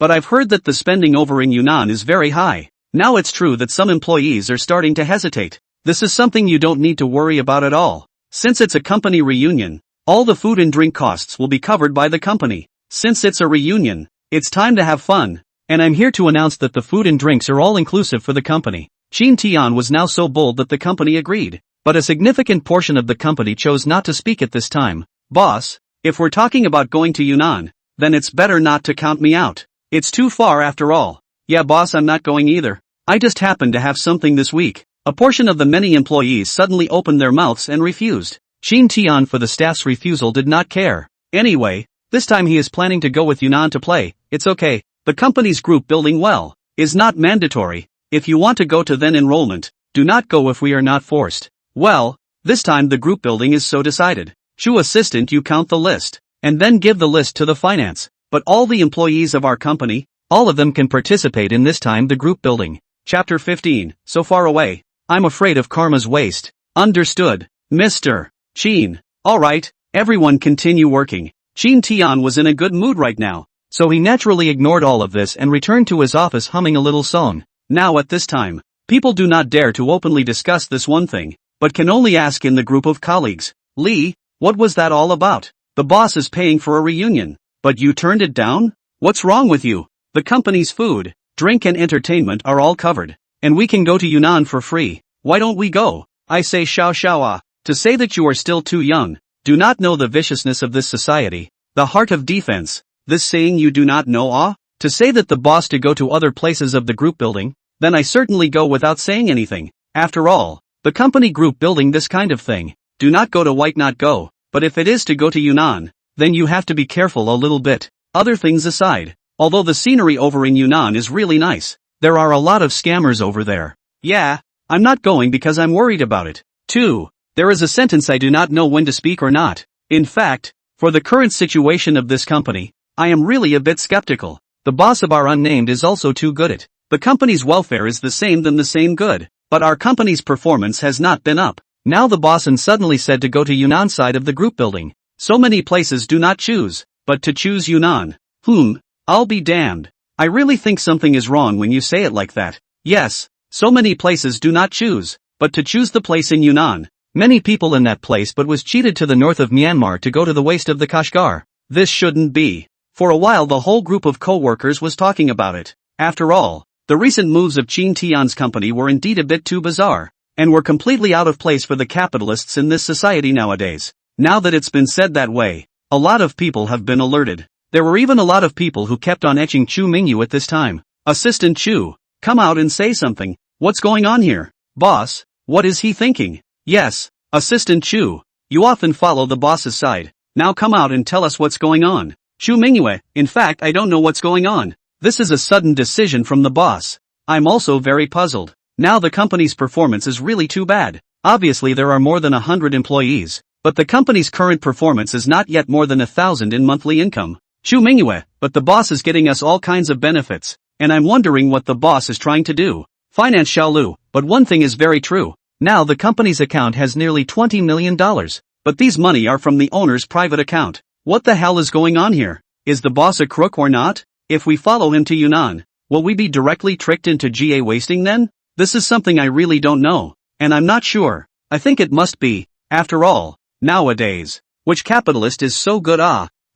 but I've heard that the spending over in Yunnan is very high. Now it's true that some employees are starting to hesitate. This is something you don't need to worry about at all. Since it's a company reunion, all the food and drink costs will be covered by the company. Since it's a reunion, it's time to have fun. And I'm here to announce that the food and drinks are all inclusive for the company. Shin Tian was now so bold that the company agreed. But a significant portion of the company chose not to speak at this time. Boss, if we're talking about going to Yunnan, then it's better not to count me out. It's too far after all. Yeah boss, I'm not going either. I just happened to have something this week. A portion of the many employees suddenly opened their mouths and refused. Shin Tian for the staff's refusal did not care. Anyway, this time he is planning to go with Yunnan to play. It's okay. The company's group building is not mandatory. If you want to go to then enrollment, do not go if we are not forced. Well, this time the group building is so decided. Chu assistant, you count the list, and then give the list to the finance. But all the employees of our company, all of them can participate in this time the group building. Chapter 15, so far away. I'm afraid of karma's waste. Understood, Mr. Shin. Alright, everyone continue working. Shin Tian was in a good mood right now, so he naturally ignored all of this and returned to his office humming a little song. Now at this time, people do not dare to openly discuss this one thing, but can only ask in the group of colleagues. Lee, what was that all about? The boss is paying for a reunion, but you turned it down? What's wrong with you? The company's food, drink and entertainment are all covered, and we can go to Yunnan for free. Why don't we go? I say Xiao. To say that you are still too young, do not know the viciousness of this society, the heart of defense, this saying you do not know to say that the boss to go to other places of the group building, then I certainly go without saying anything. After all, the company group building this kind of thing, do not go to White not go, but if it is to go to Yunnan, then you have to be careful a little bit. Other things aside, although the scenery over in Yunnan is really nice, there are a lot of scammers over there. Yeah, I'm not going because I'm worried about it. 2. There is a sentence I do not know when to speak or not. In fact, for the current situation of this company, I am really a bit skeptical. The boss of our unnamed is also too good at. The company's welfare is the same than the same good, but our company's performance has not been up. Now the boss and suddenly said to go to Yunnan side of the group building. So many places do not choose, but to choose Yunnan. I'll be damned. I really think something is wrong when you say it like that. Yes, so many places do not choose, but to choose the place in Yunnan. Many people in that place but was cheated to the north of Myanmar to go to the waste of the Kashgar. This shouldn't be. For a while the whole group of co-workers was talking about it. After all, the recent moves of Shin Tian's company were indeed a bit too bizarre, and were completely out of place for the capitalists in this society nowadays. Now that it's been said that way, a lot of people have been alerted. There were even a lot of people who kept on etching Chu Mingyu at this time. Assistant Chu, come out and say something. What's going on here? Boss, what is he thinking? Yes, Assistant Chu, you often follow the boss's side. Now come out and tell us what's going on. Chu Mingyue, in fact I don't know what's going on. This is a sudden decision from the boss. I'm also very puzzled. Now the company's performance is really too bad. Obviously there are more than 100 employees, but the company's current performance is not yet more than 1,000 in monthly income. But the boss is getting us all kinds of benefits, and I'm wondering what the boss is trying to do. Finance Xiaolu, but one thing is very true. Now the company's account has nearly $20 million, but these money are from the owner's private account. What the hell is going on here? Is the boss a crook or not? If we follow him to Yunnan, will we be directly tricked into GA wasting then? This is something I really don't know, and I'm not sure. I think it must be. After all, nowadays, which capitalist is so good?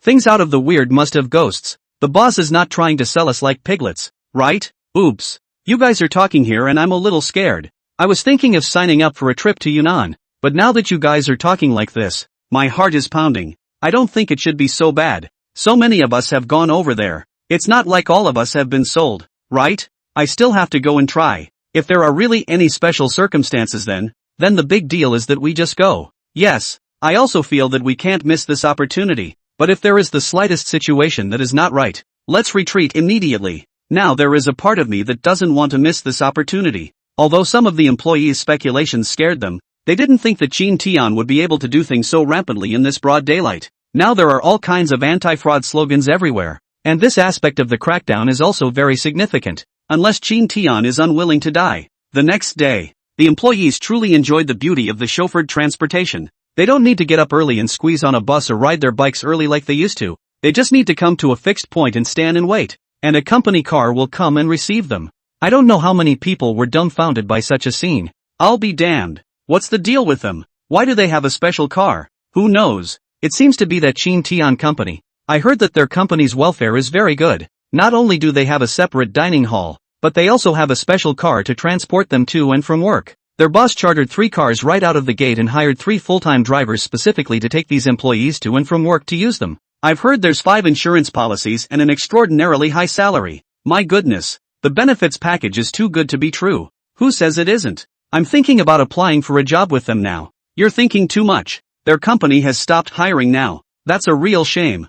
Things out of the weird must have ghosts. The boss is not trying to sell us like piglets, right? Oops. You guys are talking here and I'm a little scared. I was thinking of signing up for a trip to Yunnan, but now that you guys are talking like this, my heart is pounding. I don't think it should be so bad. So many of us have gone over there. It's not like all of us have been sold, right? I still have to go and try. If there are really any special circumstances then the big deal is that we just go. Yes, I also feel that we can't miss this opportunity. But if there is the slightest situation that is not right, let's retreat immediately. Now there is a part of me that doesn't want to miss this opportunity. Although some of the employees' speculations scared them, they didn't think that Qin Tian would be able to do things so rampantly in this broad daylight. Now there are all kinds of anti-fraud slogans everywhere. And this aspect of the crackdown is also very significant. Unless Qin Tian is unwilling to die. The next day, the employees truly enjoyed the beauty of the chauffeured transportation. They don't need to get up early and squeeze on a bus or ride their bikes early like they used to. They just need to come to a fixed point and stand and wait. And a company car will come and receive them. I don't know how many people were dumbfounded by such a scene. I'll be damned. What's the deal with them? Why do they have a special car? Who knows? It seems to be that Qin Tian company. I heard that their company's welfare is very good. Not only do they have a separate dining hall, but they also have a special car to transport them to and from work. Their boss chartered 3 cars right out of the gate and hired 3 full-time drivers specifically to take these employees to and from work to use them. I've heard there's 5 insurance policies and an extraordinarily high salary. My goodness, the benefits package is too good to be true. Who says it isn't? I'm thinking about applying for a job with them now. You're thinking too much. Their company has stopped hiring now. That's a real shame.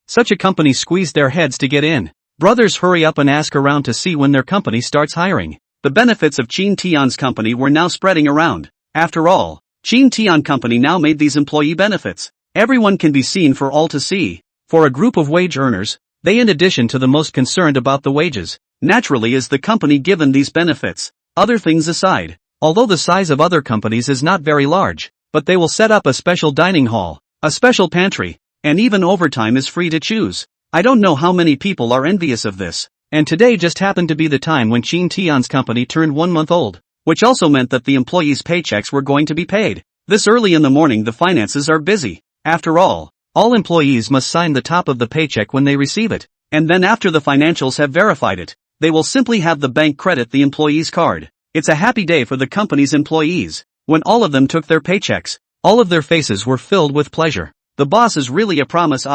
Such a company squeezed their heads to get in. Brothers, hurry up and ask around to see when their company starts hiring. The benefits of Qin Tian's company were now spreading around. After all, Qin Tian company now made these employee benefits. Everyone can be seen for all to see. For a group of wage earners, they in addition to the most concerned about the wages, naturally is the company given these benefits. Other things aside, although the size of other companies is not very large, but they will set up a special dining hall, a special pantry, and even overtime is free to choose. I don't know how many people are envious of this. And today just happened to be the time when Qin Tian's company turned 1 month old, which also meant that the employees' paychecks were going to be paid. This early in the morning the finances are busy. After all employees must sign the top of the paycheck when they receive it, and then after the financials have verified it, they will simply have the bank credit the employee's card. It's a happy day for the company's employees. When all of them took their paychecks, all of their faces were filled with pleasure. The boss is really a promise.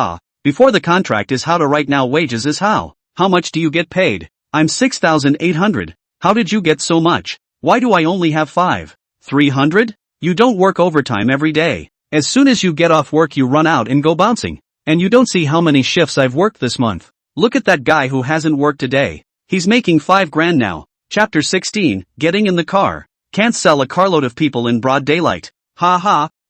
Before the contract is how to right now wages is how. How much do you get paid? I'm 6,800. How did you get so much? Why do I only have 300? You don't work overtime every day. As soon as you get off work you run out and go bouncing. And you don't see how many shifts I've worked this month. Look at that guy who hasn't worked a day. He's making 5 grand now. Chapter 16, Getting in the Car. Can't sell a carload of people in broad daylight.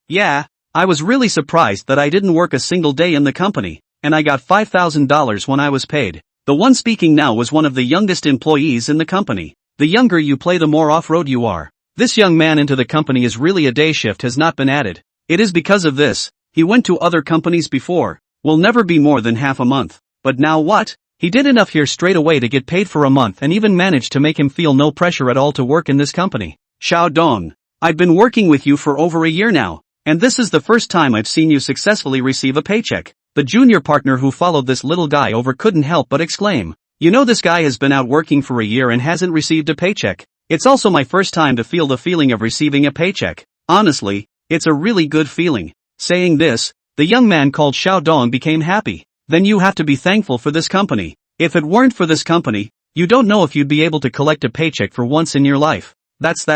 Yeah. I was really surprised that I didn't work a single day in the company, and I got $5,000 when I was paid. The one speaking now was one of the youngest employees in the company. The younger you play the more off-road you are. This young man into the company is really a day shift has not been added. It is because of this. He went to other companies before. Will never be more than half a month. But now what? He did enough here straight away to get paid for a month and even managed to make him feel no pressure at all to work in this company. Xiao Dong, I've been working with you for over a year now, and this is the first time I've seen you successfully receive a paycheck. The junior partner who followed this little guy over couldn't help but exclaim. You know, this guy has been out working for a year and hasn't received a paycheck. It's also my first time to feel the feeling of receiving a paycheck. Honestly, it's a really good feeling. Saying this, the young man called Xiao Dong became happy. Then you have to be thankful for this company. If it weren't for this company, you don't know if you'd be able to collect a paycheck for once in your life. That's.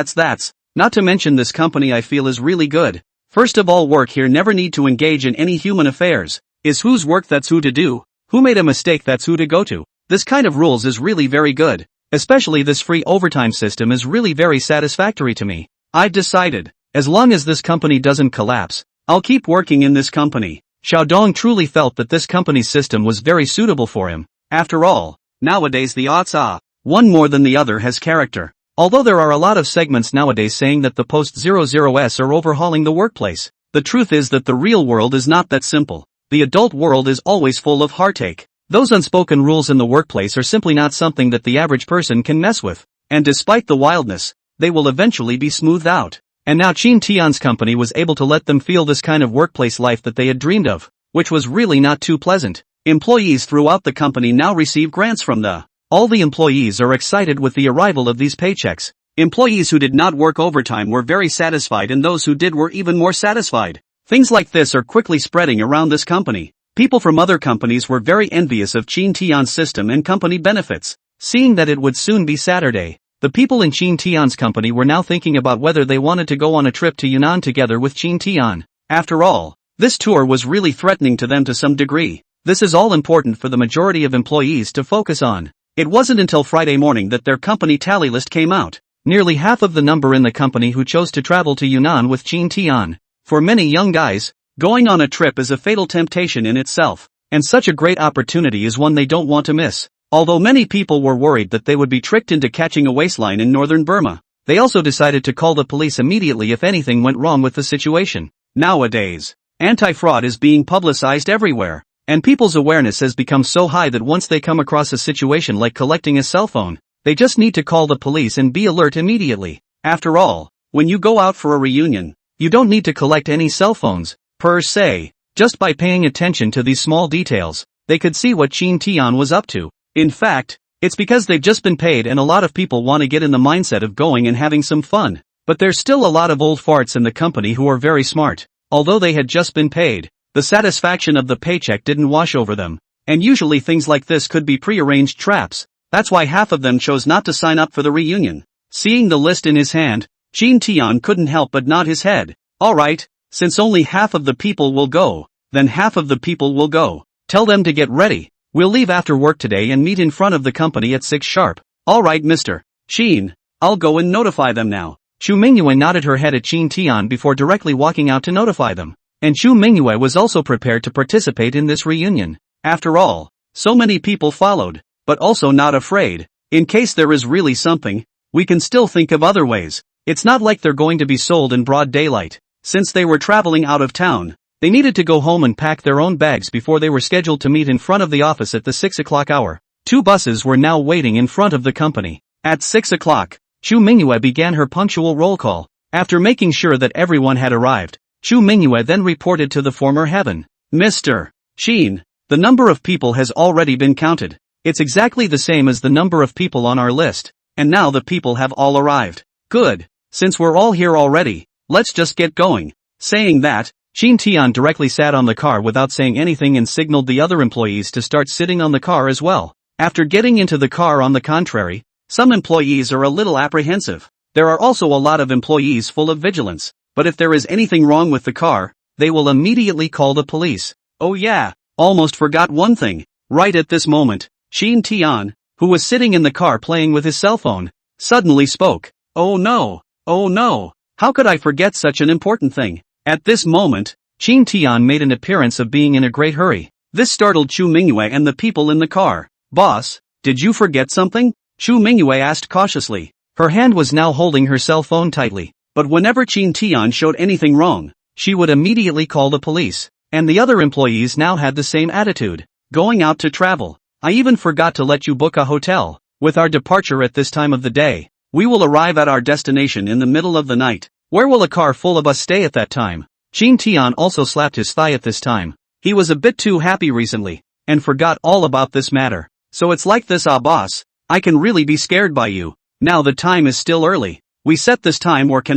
Not to mention this company I feel is really good. First of all, work here never need to engage in any human affairs. Is whose work that's who to do. Who made a mistake that's who to go to. This kind of rules is really very good. Especially this free overtime system is really very satisfactory to me. I've decided, as long as this company doesn't collapse, I'll keep working in this company. Xiaodong truly felt that this company's system was very suitable for him. After all, nowadays the odds are, one more than the other has character. Although there are a lot of segments nowadays saying that the post-00s are overhauling the workplace, the truth is that the real world is not that simple. The adult world is always full of heartache. Those unspoken rules in the workplace are simply not something that the average person can mess with. And despite the wildness, they will eventually be smoothed out. And now Qin Tian's company was able to let them feel this kind of workplace life that they had dreamed of, which was really not too pleasant. Employees throughout the company now receive grants from all the employees are excited with the arrival of these paychecks. Employees who did not work overtime were very satisfied, and those who did were even more satisfied. Things like this are quickly spreading around this company. People from other companies were very envious of Qin Tian's system and company benefits. Seeing that it would soon be Saturday, the people in Qin Tian's company were now thinking about whether they wanted to go on a trip to Yunnan together with Qin Tian. After all, this tour was really threatening to them to some degree. This is all important for the majority of employees to focus on. It wasn't until Friday morning that their company tally list came out. Nearly half of the number in the company who chose to travel to Yunnan with Qin Tian. For many young guys, going on a trip is a fatal temptation in itself, and such a great opportunity is one they don't want to miss. Although many people were worried that they would be tricked into catching a waistline in northern Burma, they also decided to call the police immediately if anything went wrong with the situation. Nowadays, anti-fraud is being publicized everywhere, and people's awareness has become so high that once they come across a situation like collecting a cell phone, they just need to call the police and be alert immediately. After all, when you go out for a reunion, you don't need to collect any cell phones, per se. Just by paying attention to these small details, they could see what Qin Tian was up to. In fact, it's because they've just been paid, and a lot of people want to get in the mindset of going and having some fun. But there's still a lot of old farts in the company who are very smart. Although they had just been paid, the satisfaction of the paycheck didn't wash over them. And usually things like this could be pre-arranged traps. That's why half of them chose not to sign up for the reunion. Seeing the list in his hand, Qin Tian couldn't help but nod his head. Alright, since only half of the people will go, then half of the people will go. Tell them to get ready. We'll leave after work today and meet in front of the company at 6 sharp. Alright, Mr. Qin, I'll go and notify them now. Chu Mingyue nodded her head at Qin Tian before directly walking out to notify them. And Chu Mingyue was also prepared to participate in this reunion. After all, so many people followed, but also not afraid. In case there is really something, we can still think of other ways. It's not like they're going to be sold in broad daylight. Since they were traveling out of town, they needed to go home and pack their own bags before they were scheduled to meet in front of the office at the 6 o'clock hour. 2 buses were now waiting in front of the company. At 6 o'clock, Chu Mingyue began her punctual roll call. After making sure that everyone had arrived, Chu Mingyue then reported to the former heaven. Mr. Qin, the number of people has already been counted. It's exactly the same as the number of people on our list, and now the people have all arrived. Good. Since we're all here already, let's just get going. Saying that, Qin Tian directly sat on the car without saying anything and signaled the other employees to start sitting on the car as well. After getting into the car, on the contrary, some employees are a little apprehensive. There are also a lot of employees full of vigilance. But if there is anything wrong with the car, they will immediately call the police. Oh yeah, almost forgot one thing. Right at this moment, Qin Tian, who was sitting in the car playing with his cell phone, suddenly spoke. Oh no, how could I forget such an important thing? At this moment, Qin Tian made an appearance of being in a great hurry. This startled Chu Mingyue and the people in the car. Boss, did you forget something? Chu Mingyue asked cautiously. Her hand was now holding her cell phone tightly. But whenever Qin Tian showed anything wrong, she would immediately call the police. And the other employees now had the same attitude. Going out to travel. I even forgot to let you book a hotel. With our departure at this time of the day, we will arrive at our destination in the middle of the night. Where will a car full of us stay at that time? Qin Tian also slapped his thigh at this time. He was a bit too happy recently, and forgot all about this matter. So it's like this, boss. I can really be scared by you. Now the time is still early. We set this time or can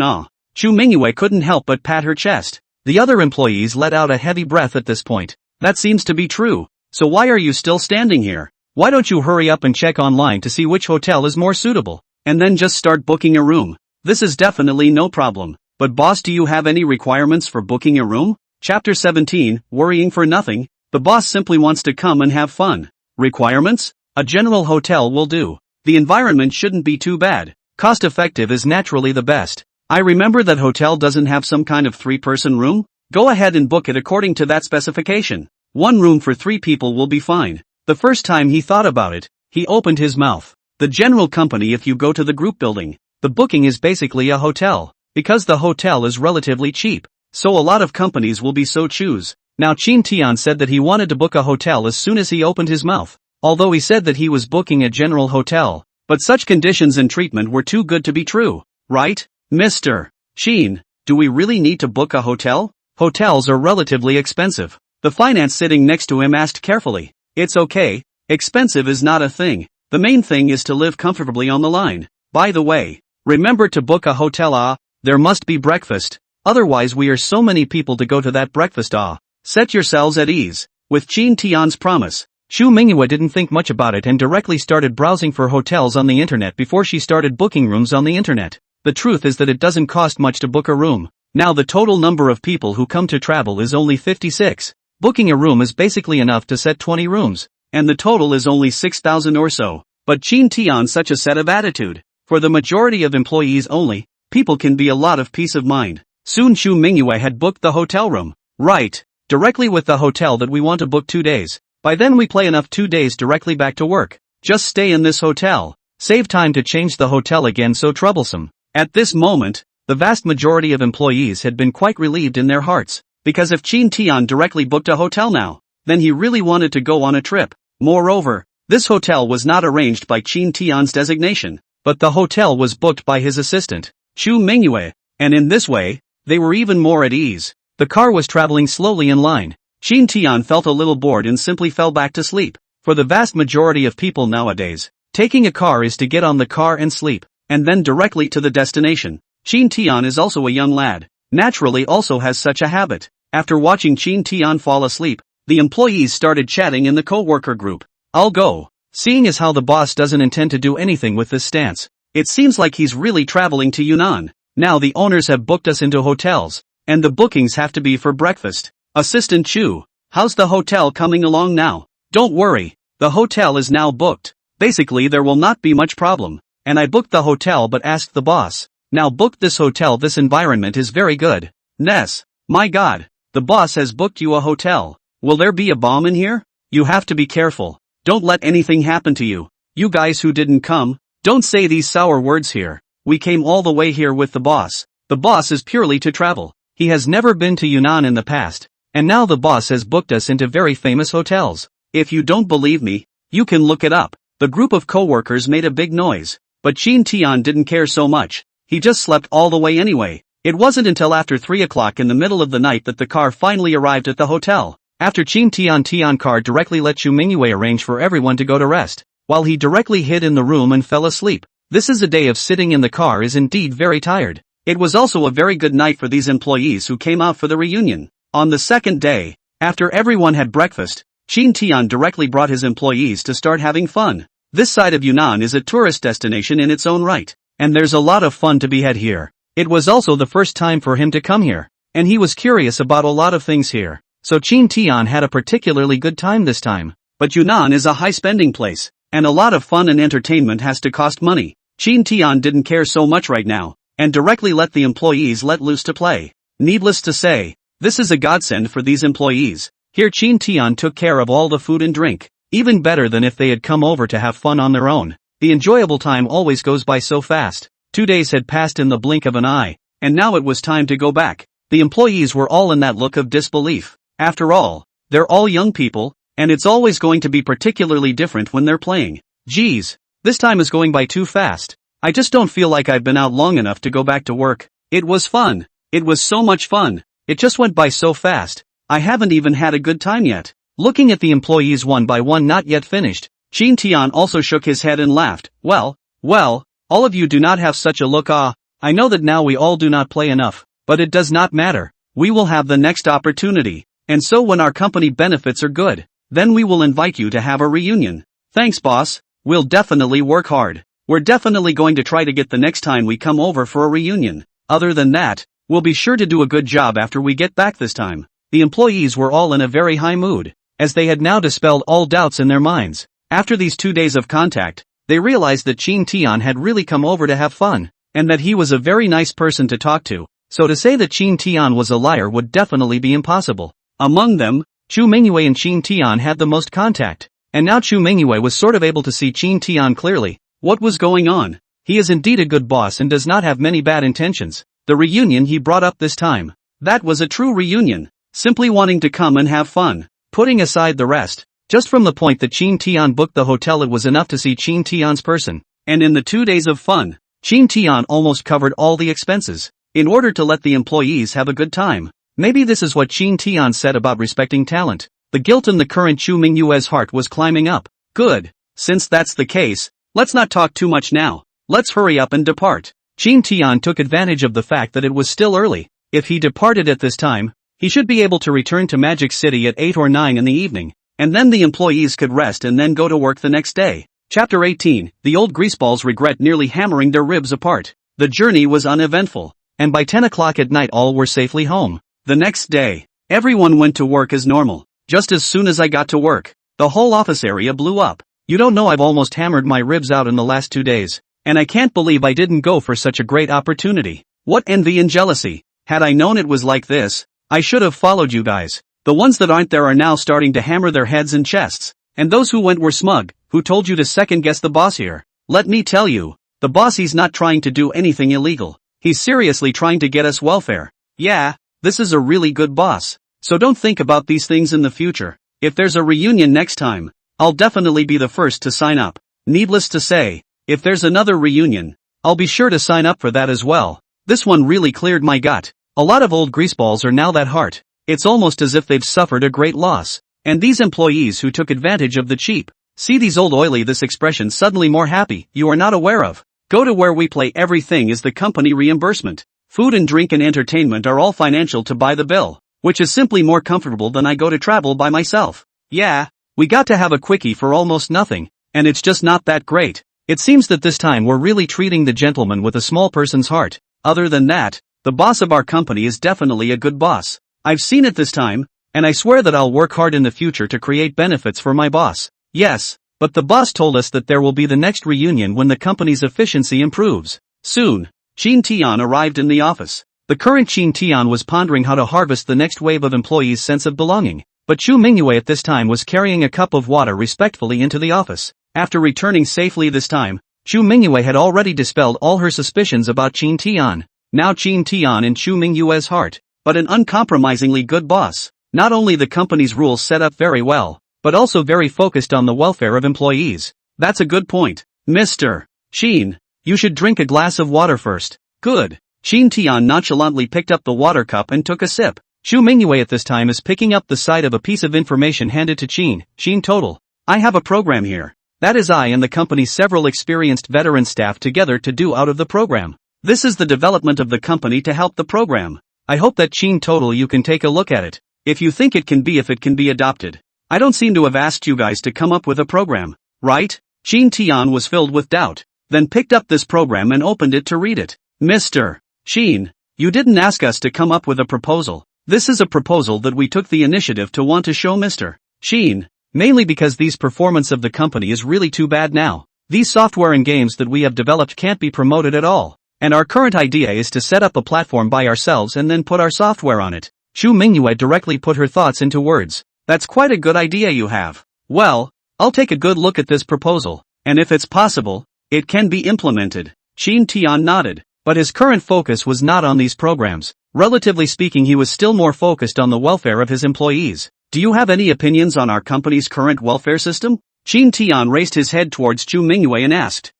Chu Mingyue couldn't help but pat her chest. The other employees let out a heavy breath at this point. That seems to be true. So why are you still standing here? Why don't you hurry up and check online to see which hotel is more suitable, and then just start booking a room? This is definitely no problem. But boss, do you have any requirements for booking a room? Chapter 17, Worrying for Nothing. The boss simply wants to come and have fun. Requirements? A general hotel will do. The environment shouldn't be too bad. Cost effective is naturally the best. I remember that hotel doesn't have some kind of 3-person room? Go ahead and book it according to that specification. 1 room for 3 people will be fine. The first time he thought about it, he opened his mouth. The general company, if you go to the group building, the booking is basically a hotel, because the hotel is relatively cheap, so a lot of companies will be so choose. Now Chin Tian said that he wanted to book a hotel as soon as he opened his mouth, although he said that he was booking a general hotel, but such conditions and treatment were too good to be true, right? Mr. Chin, do we really need to book a hotel? Hotels are relatively expensive. The finance sitting next to him asked carefully. It's okay, expensive is not a thing. The main thing is to live comfortably on the line. By the way, remember to book a hotel. There must be breakfast. Otherwise we are so many people to go to that breakfast. Set yourselves at ease. With Chin Tian's promise, Xu Mingyue didn't think much about it and directly started browsing for hotels on the internet before she started booking rooms on the internet. The truth is that it doesn't cost much to book a room. Now the total number of people who come to travel is only 56. Booking a room is basically enough to set 20 rooms, and the total is only 6,000 or so. But Chin Tian such a set of attitude. For the majority of employees only, people can be a lot of peace of mind. Soon Xu Mingyue had booked the hotel room. Right. Directly with the hotel that we want to book 2 days. By then we play enough 2 days directly back to work. Just stay in this hotel. Save time to change the hotel again so troublesome. At this moment, the vast majority of employees had been quite relieved in their hearts, because if Chin Tian directly booked a hotel now, then he really wanted to go on a trip. Moreover, this hotel was not arranged by Chin Tian's designation, but the hotel was booked by his assistant, Xu Mingyue, and in this way, they were even more at ease. The car was traveling slowly in line. Chin Tian felt a little bored and simply fell back to sleep. For the vast majority of people nowadays, taking a car is to get on the car and sleep, and then directly to the destination. Chin Tian is also a young lad, naturally also has such a habit. After watching Chin Tian fall asleep, the employees started chatting in the co-worker group. I'll go. Seeing as how the boss doesn't intend to do anything with this stance, it seems like he's really traveling to Yunnan. Now the owners have booked us into hotels, and the bookings have to be for breakfast. Assistant Chu, how's the hotel coming along now? Don't worry, the hotel is now booked. Basically there will not be much problem. And I booked the hotel but asked the boss. Now book this hotel, this environment is very good. Ness, my god, the boss has booked you a hotel. Will there be a bomb in here? You have to be careful. Don't let anything happen to you. You guys who didn't come, don't say these sour words here. We came all the way here with the boss. The boss is purely to travel. He has never been to Yunnan in the past. And now the boss has booked us into very famous hotels. If you don't believe me, you can look it up. The group of co-workers made a big noise. But Chin Tian didn't care so much. He just slept all the way anyway. It wasn't until after 3 o'clock in the middle of the night that the car finally arrived at the hotel. After Chin Tian car directly let Xu Mingyue arrange for everyone to go to rest, while he directly hid in the room and fell asleep. This is a day of sitting in the car is indeed very tired. It was also a very good night for these employees who came out for the reunion. On the second day, after everyone had breakfast, Chin Tian directly brought his employees to start having fun. This side of Yunnan is a tourist destination in its own right, and there's a lot of fun to be had here. It was also the first time for him to come here, and he was curious about a lot of things here. So Chin Tian had a particularly good time this time. But Yunnan is a high spending place, and a lot of fun and entertainment has to cost money. Chin Tian didn't care so much right now, and directly let the employees let loose to play. Needless to say, this is a godsend for these employees. Here Chin Tian took care of all the food and drink, even better than if they had come over to have fun on their own. The enjoyable time always goes by so fast. 2 days had passed in the blink of an eye, and now it was time to go back. The employees were all in that look of disbelief. After all, they're all young people, and it's always going to be particularly different when they're playing. Geez, this time is going by too fast. I just don't feel like I've been out long enough to go back to work. It was fun. It was so much fun. It just went by so fast. I haven't even had a good time yet. Looking at the employees one by one not yet finished, Chin Tian also shook his head and laughed. Well, all of you do not have such a look. I know that now we all do not play enough, but it does not matter. We will have the next opportunity. And so when our company benefits are good, then we will invite you to have a reunion. Thanks boss, we'll definitely work hard. We're definitely going to try to get the next time we come over for a reunion. Other than that, we'll be sure to do a good job after we get back this time. The employees were all in a very high mood, as they had now dispelled all doubts in their minds. After these 2 days of contact, they realized that Chin Tian had really come over to have fun, and that he was a very nice person to talk to, so to say that Chin Tian was a liar would definitely be impossible. Among them, Chu Mingyue and Chin Tian had the most contact, and now Chu Mingyue was sort of able to see Chin Tian clearly. What was going on? He is indeed a good boss and does not have many bad intentions. The reunion he brought up this time. That was a true reunion. Simply wanting to come and have fun. Putting aside the rest. Just from the point that Chin Tian booked the hotel, it was enough to see Chin Tian's person. And in the 2 days of fun, Chin Tian almost covered all the expenses, in order to let the employees have a good time. Maybe this is what Chin Tian said about respecting talent. The guilt in the current Chu Mingyue's heart was climbing up. Good. Since that's the case, let's not talk too much now. Let's hurry up and depart. Chin Tian took advantage of the fact that it was still early. If he departed at this time, he should be able to return to Magic City at 8 or 9 in the evening, and then the employees could rest and then go to work the next day. Chapter 18. The old greaseballs regret nearly hammering their ribs apart. The journey was uneventful, and by 10 o'clock at night all were safely home. The next day, everyone went to work as normal. Just as soon as I got to work, the whole office area blew up. You don't know, I've almost hammered my ribs out in the last 2 days, and I can't believe I didn't go for such a great opportunity. What envy and jealousy. Had I known it was like this, I should have followed you guys. The ones that aren't there are now starting to hammer their heads and chests, and those who went were smug. Who told you to second guess the boss here? Let me tell you, the boss, he's not trying to do anything illegal. He's seriously trying to get us welfare. Yeah, this is a really good boss. So don't think about these things in the future. If there's a reunion next time, I'll definitely be the first to sign up. Needless to say, if there's another reunion, I'll be sure to sign up for that as well. This one really cleared my gut. A lot of old greaseballs are now that heart. It's almost as if they've suffered a great loss. And these employees who took advantage of the cheap. See these old oily, this expression suddenly more happy, you are not aware of. Go to where we play, everything is the company reimbursement. Food and drink and entertainment are all financial to buy the bill, which is simply more comfortable than I go to travel by myself. Yeah, we got to have a quickie for almost nothing, and it's just not that great. It seems that this time we're really treating the gentleman with a small person's heart. Other than that, the boss of our company is definitely a good boss. I've seen it this time, and I swear that I'll work hard in the future to create benefits for my boss. Yes, but the boss told us that there will be the next reunion when the company's efficiency improves. Soon, Chin Tian arrived in the office. The current Chin Tian was pondering how to harvest the next wave of employees' sense of belonging, but Chu Mingyue at this time was carrying a cup of water respectfully into the office. After returning safely this time, Chu Mingyue had already dispelled all her suspicions about Chin Tian. Now Chin Tian in Chu Mingyue's heart, but an uncompromisingly good boss. Not only the company's rules set up very well, but also very focused on the welfare of employees. That's a good point. Mr. Chin, you should drink a glass of water first. Good. Chin Tian nonchalantly picked up the water cup and took a sip. Chu Mingyue at this time is picking up the side of a piece of information handed to Chin. Chin total. I have a program here. That is I and the company's several experienced veteran staff together to do out of the program. This is the development of the company to help the program. I hope that Chin total you can take a look at it. If you think it can be, if it can be adopted. I don't seem to have asked you guys to come up with a program, right? Chin Tian was filled with doubt, then picked up this program and opened it to read it. Mr. Chin, you didn't ask us to come up with a proposal. This is a proposal that we took the initiative to want to show Mr. Chin, mainly because these performance of the company is really too bad now. These software and games that we have developed can't be promoted at all. And our current idea is to set up a platform by ourselves and then put our software on it. Chu Mingyue directly put her thoughts into words. That's quite a good idea you have. Well, I'll take a good look at this proposal, and if it's possible, it can be implemented. Chin Tian nodded, but his current focus was not on these programs. Relatively speaking, he was still more focused on the welfare of his employees. Do you have any opinions on our company's current welfare system? Chin Tian raised his head towards Chu Mingyue and asked.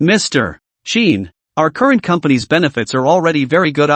Mr. Chin, our current company's benefits are already very good.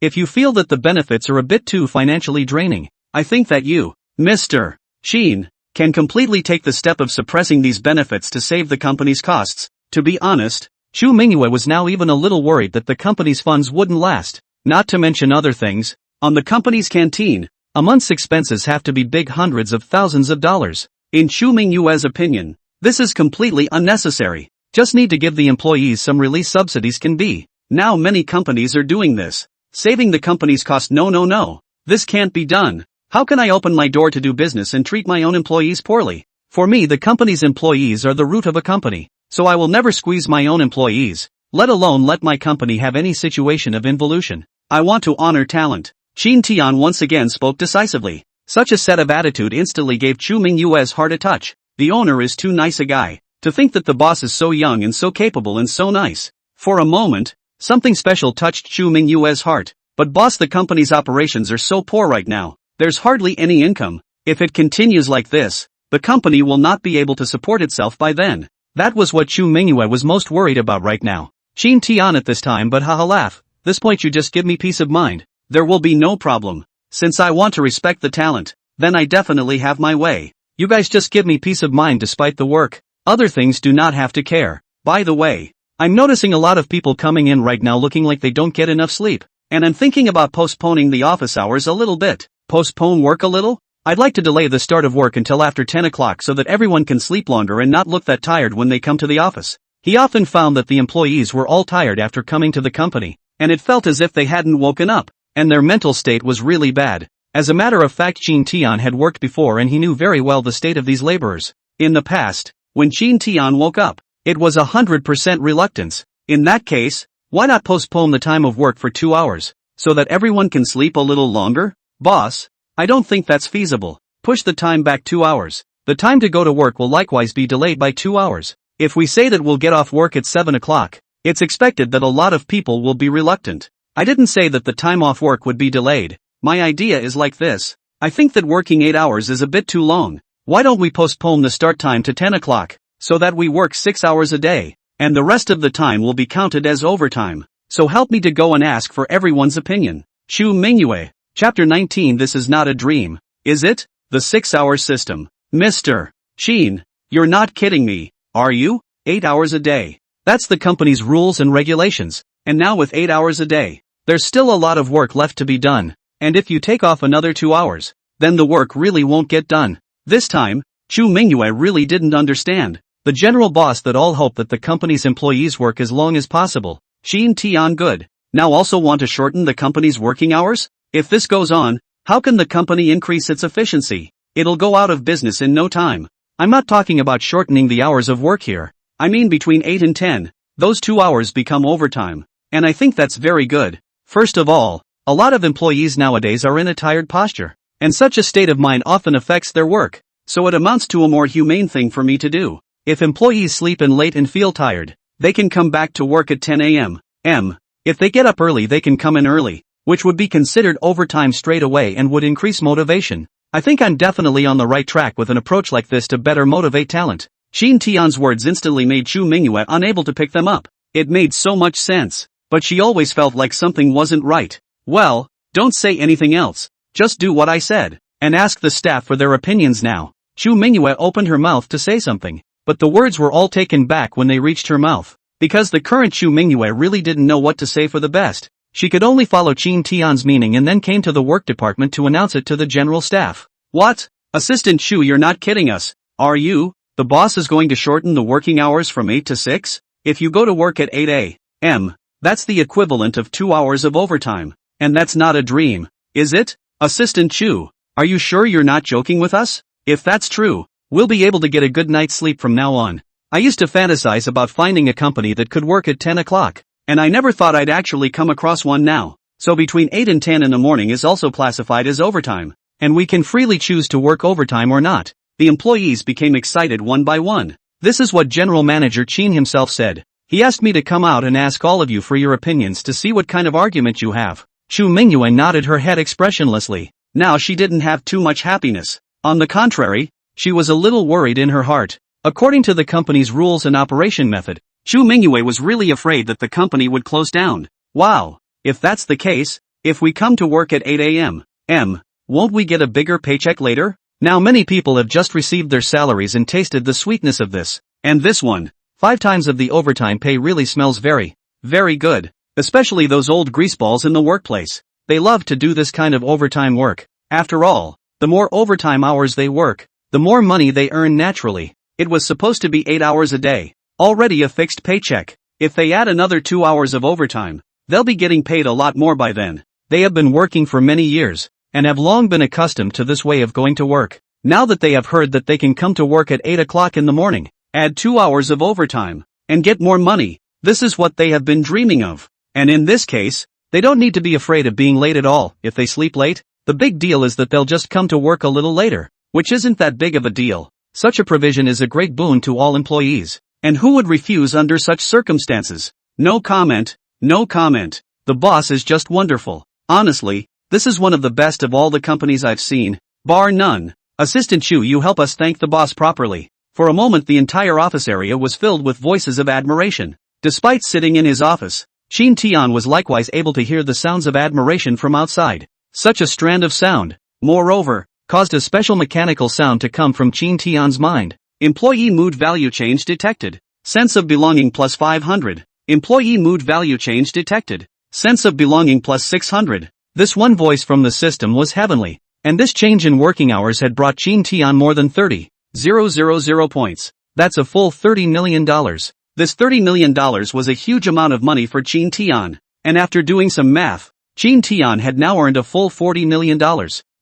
If you feel that the benefits are a bit too financially draining, I think that you, Mr. Chin, can completely take the step of suppressing these benefits to save the company's costs. To be honest, Chu Mingyue was now even a little worried that the company's funds wouldn't last, not to mention other things. On the company's canteen, a month's expenses have to be big, hundreds of thousands of dollars. In Chu Mingyue's opinion, this is completely unnecessary. Just need to give the employees some release subsidies can be. Now many companies are doing this. Saving the company's cost. No. This can't be done. How can I open my door to do business and treat my own employees poorly? For me, the company's employees are the root of a company, so I will never squeeze my own employees, let alone let my company have any situation of involution. I want to honor talent. Shin Tian once again spoke decisively. Such a set of attitude instantly gave Chu Mingyue's heart a touch. The owner is too nice a guy. To think that the boss is so young and so capable and so nice. For a moment, something special touched Chu Mingyue's heart. But boss, the company's operations are so poor right now. There's hardly any income. If it continues like this, the company will not be able to support itself by then. That was what Chu Mingyue was most worried about right now. Shin Tian at this time, but haha laugh. This point you just give me peace of mind. There will be no problem. Since I want to respect the talent, then I definitely have my way. You guys just give me peace of mind despite the work. Other things do not have to care. By the way, I'm noticing a lot of people coming in right now looking like they don't get enough sleep. And I'm thinking about postponing the office hours a little bit. Postpone work a little? I'd like to delay the start of work until after 10 o'clock so that everyone can sleep longer and not look that tired when they come to the office. He often found that the employees were all tired after coming to the company, and it felt as if they hadn't woken up, and their mental state was really bad. As a matter of fact, Shin Tian had worked before and he knew very well the state of these laborers. In the past, when Shin Tian woke up, it was 100% reluctance. In that case, why not postpone the time of work for 2 hours, so that everyone can sleep a little longer? Boss, I don't think that's feasible. Push the time back 2 hours. The time to go to work will likewise be delayed by 2 hours. If we say that we'll get off work at 7 o'clock, it's expected that a lot of people will be reluctant. I didn't say that the time off work would be delayed. My idea is like this. I think that working 8 hours is a bit too long. Why don't we postpone the start time to 10 o'clock, so that we work 6 hours a day, and the rest of the time will be counted as overtime. So help me to go and ask for everyone's opinion. Chu Mingyue. Chapter 19. This is not a dream, is it? The 6-hour system. Mr. Shin, you're not kidding me, are you? 8 hours a day. That's the company's rules and regulations, and now with 8 hours a day, there's still a lot of work left to be done, and if you take off another 2 hours, then the work really won't get done. This time, Chu Mingyue really didn't understand. The general boss that all hope that the company's employees work as long as possible. Shin Tian good. Now also want to shorten the company's working hours? If this goes on, how can the company increase its efficiency? It'll go out of business in no time. I'm not talking about shortening the hours of work here. I mean between 8 and 10, those 2 hours become overtime. And I think that's very good. First of all, a lot of employees nowadays are in a tired posture, and such a state of mind often affects their work. So it amounts to a more humane thing for me to do. If employees sleep in late and feel tired, they can come back to work at 10 a.m. If they get up early, they can come in early, which would be considered overtime straight away and would increase motivation. I think I'm definitely on the right track with an approach like this to better motivate talent. Shin Tian's words instantly made Chu Mingyue unable to pick them up. It made so much sense, but she always felt like something wasn't right. Well, don't say anything else. Just do what I said, and ask the staff for their opinions now. Chu Mingyue opened her mouth to say something, but the words were all taken back when they reached her mouth, because the current Chu Mingyue really didn't know what to say for the best. She could only follow Shin Tian's meaning and then came to the work department to announce it to the general staff. What? Assistant Chu, you're not kidding us, are you? The boss is going to shorten the working hours from 8 to 6? If you go to work at 8 a.m., that's the equivalent of 2 hours of overtime. And that's not a dream, is it? Assistant Chu, are you sure you're not joking with us? If that's true, we'll be able to get a good night's sleep from now on. I used to fantasize about finding a company that could work at 10 o'clock. And I never thought I'd actually come across one now. So between 8 and 10 in the morning is also classified as overtime. And we can freely choose to work overtime or not. The employees became excited one by one. This is what General Manager Chin himself said. He asked me to come out and ask all of you for your opinions to see what kind of argument you have. Chu Mingyue nodded her head expressionlessly. Now she didn't have too much happiness. On the contrary, she was a little worried in her heart. According to the company's rules and operation method, Chu Mingyue was really afraid that the company would close down. Wow, if that's the case, if we come to work at 8 a.m., won't we get a bigger paycheck later? Now many people have just received their salaries and tasted the sweetness of this. And this one, 5 times of the overtime pay really smells very, very good. Especially those old greaseballs in the workplace. They love to do this kind of overtime work. After all, the more overtime hours they work, the more money they earn naturally. It was supposed to be 8 hours a day. Already a fixed paycheck. If they add another 2 hours of overtime, they'll be getting paid a lot more by then. They have been working for many years, and have long been accustomed to this way of going to work. Now that they have heard that they can come to work at 8 o'clock in the morning, add 2 hours of overtime, and get more money, this is what they have been dreaming of. And in this case, they don't need to be afraid of being late at all. If they sleep late, the big deal is that they'll just come to work a little later, which isn't that big of a deal. Such a provision is a great boon to all employees. And who would refuse under such circumstances? No comment, no comment. The boss is just wonderful. Honestly, this is one of the best of all the companies I've seen, bar none. Assistant Chu, you help us thank the boss properly. For a moment the entire office area was filled with voices of admiration. Despite sitting in his office, Chin Tian was likewise able to hear the sounds of admiration from outside. Such a strand of sound, moreover, caused a special mechanical sound to come from Chin Tian's mind. Employee mood value change detected. Sense of belonging plus 500. Employee mood value change detected. Sense of belonging plus 600. This one voice from the system was heavenly. And this change in working hours had brought Chin Tian more than 30,000 points. That's a full $30 million. This $30 million was a huge amount of money for Chin Tian. And after doing some math, Chin Tian had now earned a full $40 million.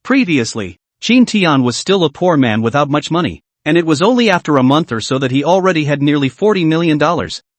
Previously, Chin Tian was still a poor man without much money. And it was only after a month or so that he already had nearly $40 million.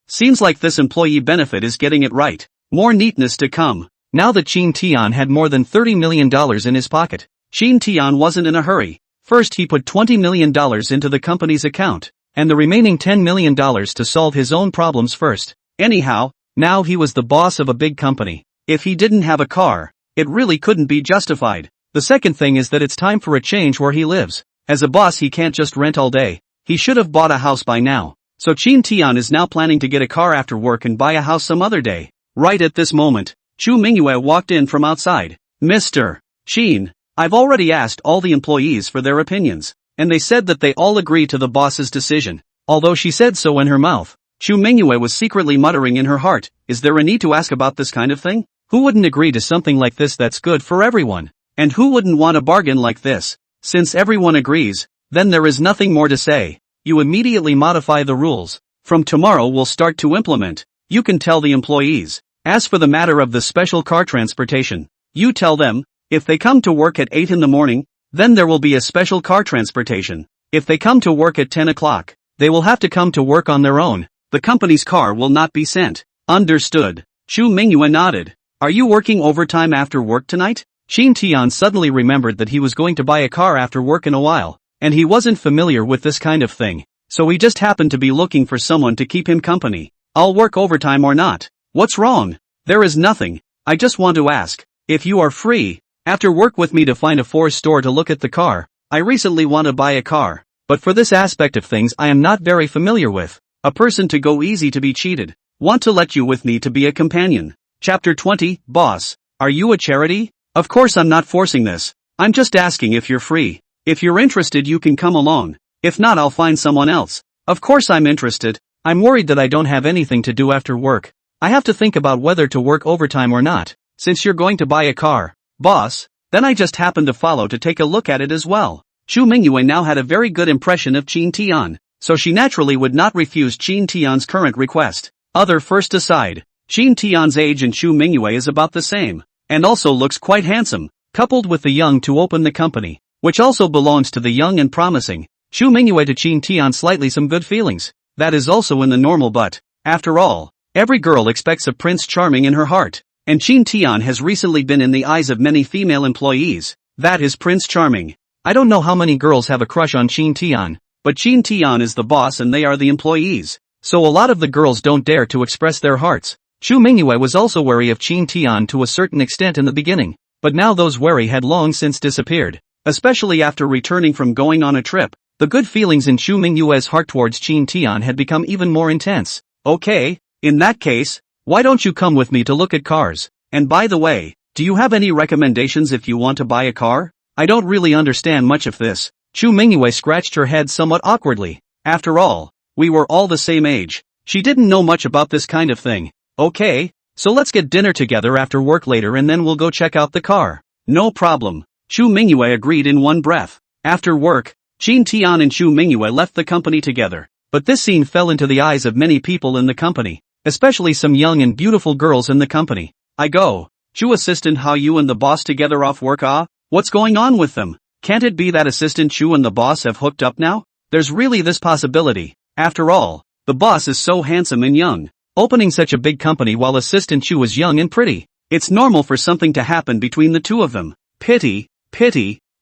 Seems like this employee benefit is getting it right. More neatness to come. Now that Chin Tian had more than $30 million in his pocket, Chin Tian wasn't in a hurry. First he put $20 million into the company's account, and the remaining $10 million to solve his own problems first. Anyhow, now he was the boss of a big company. If he didn't have a car, it really couldn't be justified. The second thing is that it's time for a change where he lives. As a boss he can't just rent all day. He should have bought a house by now. So Chin Tian is now planning to get a car after work and buy a house some other day. Right at this moment, Chu Mingyue walked in from outside. Mr. Chin, I've already asked all the employees for their opinions, and they said that they all agree to the boss's decision. Although she said so in her mouth, Chu Mingyue was secretly muttering in her heart, is there a need to ask about this kind of thing? Who wouldn't agree to something like this that's good for everyone? And who wouldn't want a bargain like this? Since everyone agrees, then there is nothing more to say. You immediately modify the rules. From tomorrow we'll start to implement. You can tell the employees. As for the matter of the special car transportation, you tell them, if they come to work at 8 in the morning, then there will be a special car transportation. If they come to work at 10 o'clock, they will have to come to work on their own. The company's car will not be sent. Understood. Chu Mingyue nodded. Are you working overtime after work tonight? Chin Tian suddenly remembered that he was going to buy a car after work in a while, and he wasn't familiar with this kind of thing, so he just happened to be looking for someone to keep him company. I'll work overtime or not. What's wrong? There is nothing. I just want to ask, if you are free, after work with me to find a Ford store to look at the car. I recently want to buy a car, but for this aspect of things I am not very familiar with. A person to go easy to be cheated. Want to let you with me to be a companion. Chapter 20, Boss. Are you a charity? Of course I'm not forcing this. I'm just asking if you're free. If you're interested you can come along. If not I'll find someone else. Of course I'm interested. I'm worried that I don't have anything to do after work. I have to think about whether to work overtime or not. Since you're going to buy a car, boss, then I just happened to follow to take a look at it as well. Chu Mingyue now had a very good impression of Chin Tian, so she naturally would not refuse Chin Tian's current request. Other first aside, Chin Tian's age and Chu Mingyue is about the same, and also looks quite handsome, coupled with the young to open the company, which also belongs to the young and promising. Chu Mingyue to Chin Tian slightly some good feelings. That is also in the normal, but, after all, every girl expects a Prince Charming in her heart, and Chin Tian has recently been in the eyes of many female employees. That is Prince Charming. I don't know how many girls have a crush on Chin Tian, but Chin Tian is the boss and they are the employees, so a lot of the girls don't dare to express their hearts. Chu Mingyue was also wary of Chin Tian to a certain extent in the beginning, but now those worry had long since disappeared, especially after returning from going on a trip. The good feelings in Chu Mingyue's heart towards Chin Tian had become even more intense. Okay, in that case, why don't you come with me to look at cars? And by the way, do you have any recommendations if you want to buy a car? I don't really understand much of this. Chu Mingyue scratched her head somewhat awkwardly. After all, we were all the same age. She didn't know much about this kind of thing. Okay, so let's get dinner together after work later and then we'll go check out the car. No problem. Chu Mingyue agreed in one breath. After work, Chin Tian and Chu Mingyue left the company together, but this scene fell into the eyes of many people in the company, especially some young and beautiful girls in the company. I go, Chu assistant, how you and the boss together off work? Ah, what's going on with them? Can't it be that Assistant Chu and the boss have hooked up now? There's really this possibility. After all, the boss is so handsome and young. Opening such a big company while Assistant Chu is young and pretty. It's normal for something to happen between the two of them. Pity.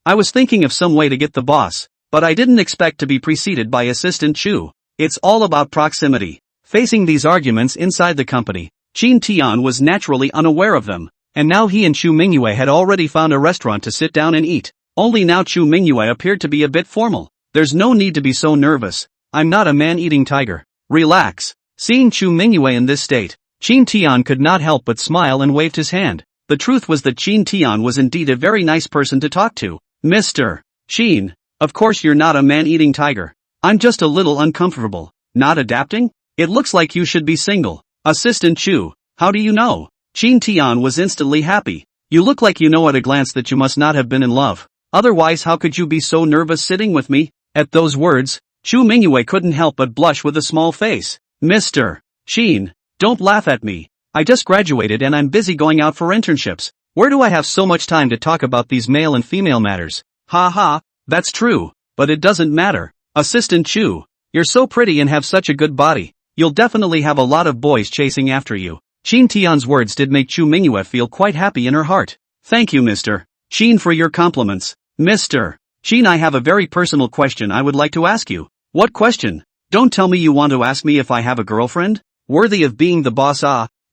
I was thinking of some way to get the boss, but I didn't expect to be preceded by Assistant Chu. It's all about proximity. Facing these arguments inside the company, Qin Tian was naturally unaware of them, and now he and Chu Mingyue had already found a restaurant to sit down and eat. Only now Chu Mingyue appeared to be a bit formal. There's no need to be so nervous. I'm not a man-eating tiger. Relax. Seeing Chu Mingyue in this state, Qin Tian could not help but smile and waved his hand. The truth was that Qin Tian was indeed a very nice person to talk to. Mr. Qin, of course you're not a man-eating tiger. I'm just a little uncomfortable. Not adapting? It looks like you should be single. Assistant Chu, how do you know? Qin Tian was instantly happy. You look like you know at a glance that you must not have been in love. Otherwise how could you be so nervous sitting with me? At those words, Chu Mingyue couldn't help but blush with a small face. Mr. Qin, don't laugh at me. I just graduated and I'm busy going out for internships. Where do I have so much time to talk about these male and female matters? Ha, that's true, but it doesn't matter. Assistant Chu, you're so pretty and have such a good body. You'll definitely have a lot of boys chasing after you. Qin Tian's words did make Chu Mingyue feel quite happy in her heart. Thank you Mr. Qin for your compliments. Mr. Qin, I have a very personal question I would like to ask you. What question? Don't tell me you want to ask me if I have a girlfriend? Worthy of being the boss.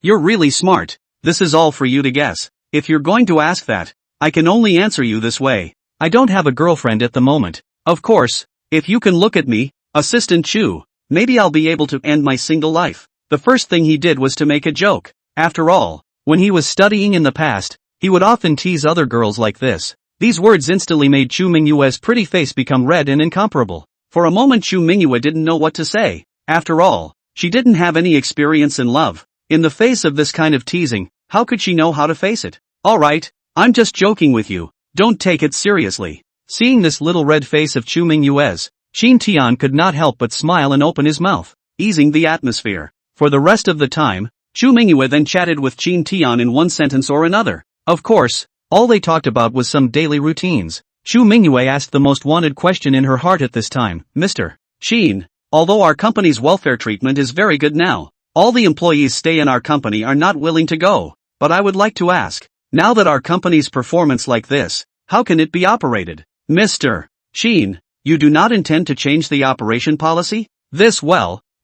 You're really smart. This is all for you to guess. If you're going to ask that, I can only answer you this way. I don't have a girlfriend at the moment. Of course, if you can look at me, Assistant Chu, maybe I'll be able to end my single life. The first thing he did was to make a joke. After all, when he was studying in the past, he would often tease other girls like this. These words instantly made Chu Mingyue's pretty face become red and incomparable. For a moment Chu Mingyue didn't know what to say. After all, she didn't have any experience in love. In the face of this kind of teasing, how could she know how to face it? Alright, I'm just joking with you. Don't take it seriously. Seeing this little red face of Chu Mingyue's, Qin Tian could not help but smile and open his mouth, easing the atmosphere. For the rest of the time, Chu Mingyue then chatted with Qin Tian in one sentence or another. Of course, all they talked about was some daily routines. Chu Mingyue asked the most wanted question in her heart at this time. Mr. Qin, although our company's welfare treatment is very good now, all the employees stay in our company are not willing to go. But I would like to ask, now that our company's performance like this, how can it be operated? Mr. Qin, you do not intend to change the operation policy?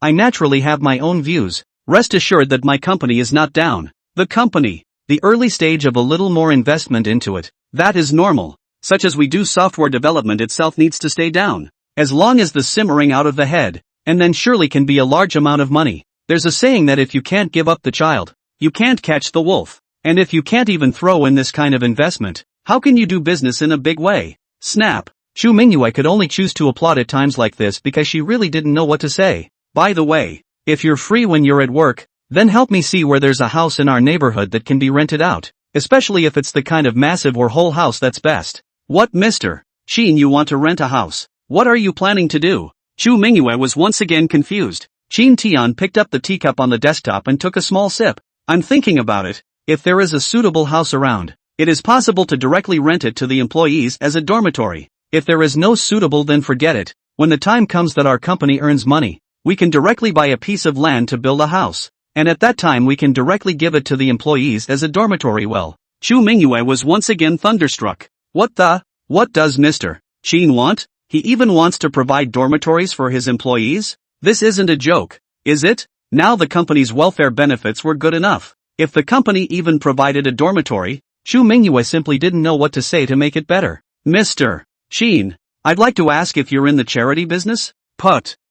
I naturally have my own views. Rest assured that my company is not down. The company, the early stage of a little more investment into it, that is normal. Such as we do software development itself needs to stay down. As long as the simmering out of the head, and then surely can be a large amount of money. There's a saying that if you can't give up the child, you can't catch the wolf. And if you can't even throw in this kind of investment, how can you do business in a big way? Snap. Chu Mingyue could only choose to applaud at times like this because she really didn't know what to say. By the way, if you're free when you're at work, then help me see where there's a house in our neighborhood that can be rented out. Especially if it's the kind of massive or whole house that's best. What Mr. Qin, you want to rent a house? What are you planning to do? Chu Mingyue was once again confused. Qin Tian picked up the teacup on the desktop and took a small sip. I'm thinking about it. If there is a suitable house around, it is possible to directly rent it to the employees as a dormitory. If there is no suitable, then forget it. When the time comes that our company earns money, we can directly buy a piece of land to build a house. And at that time we can directly give it to the employees as a dormitory. Well, Chu Mingyue was once again thunderstruck. What does Mr. Qin want? He even wants to provide dormitories for his employees? This isn't a joke, is it? Now the company's welfare benefits were good enough. If the company even provided a dormitory, Chu Mingyue simply didn't know what to say to make it better. Mr. Qin, I'd like to ask if you're in the charity business?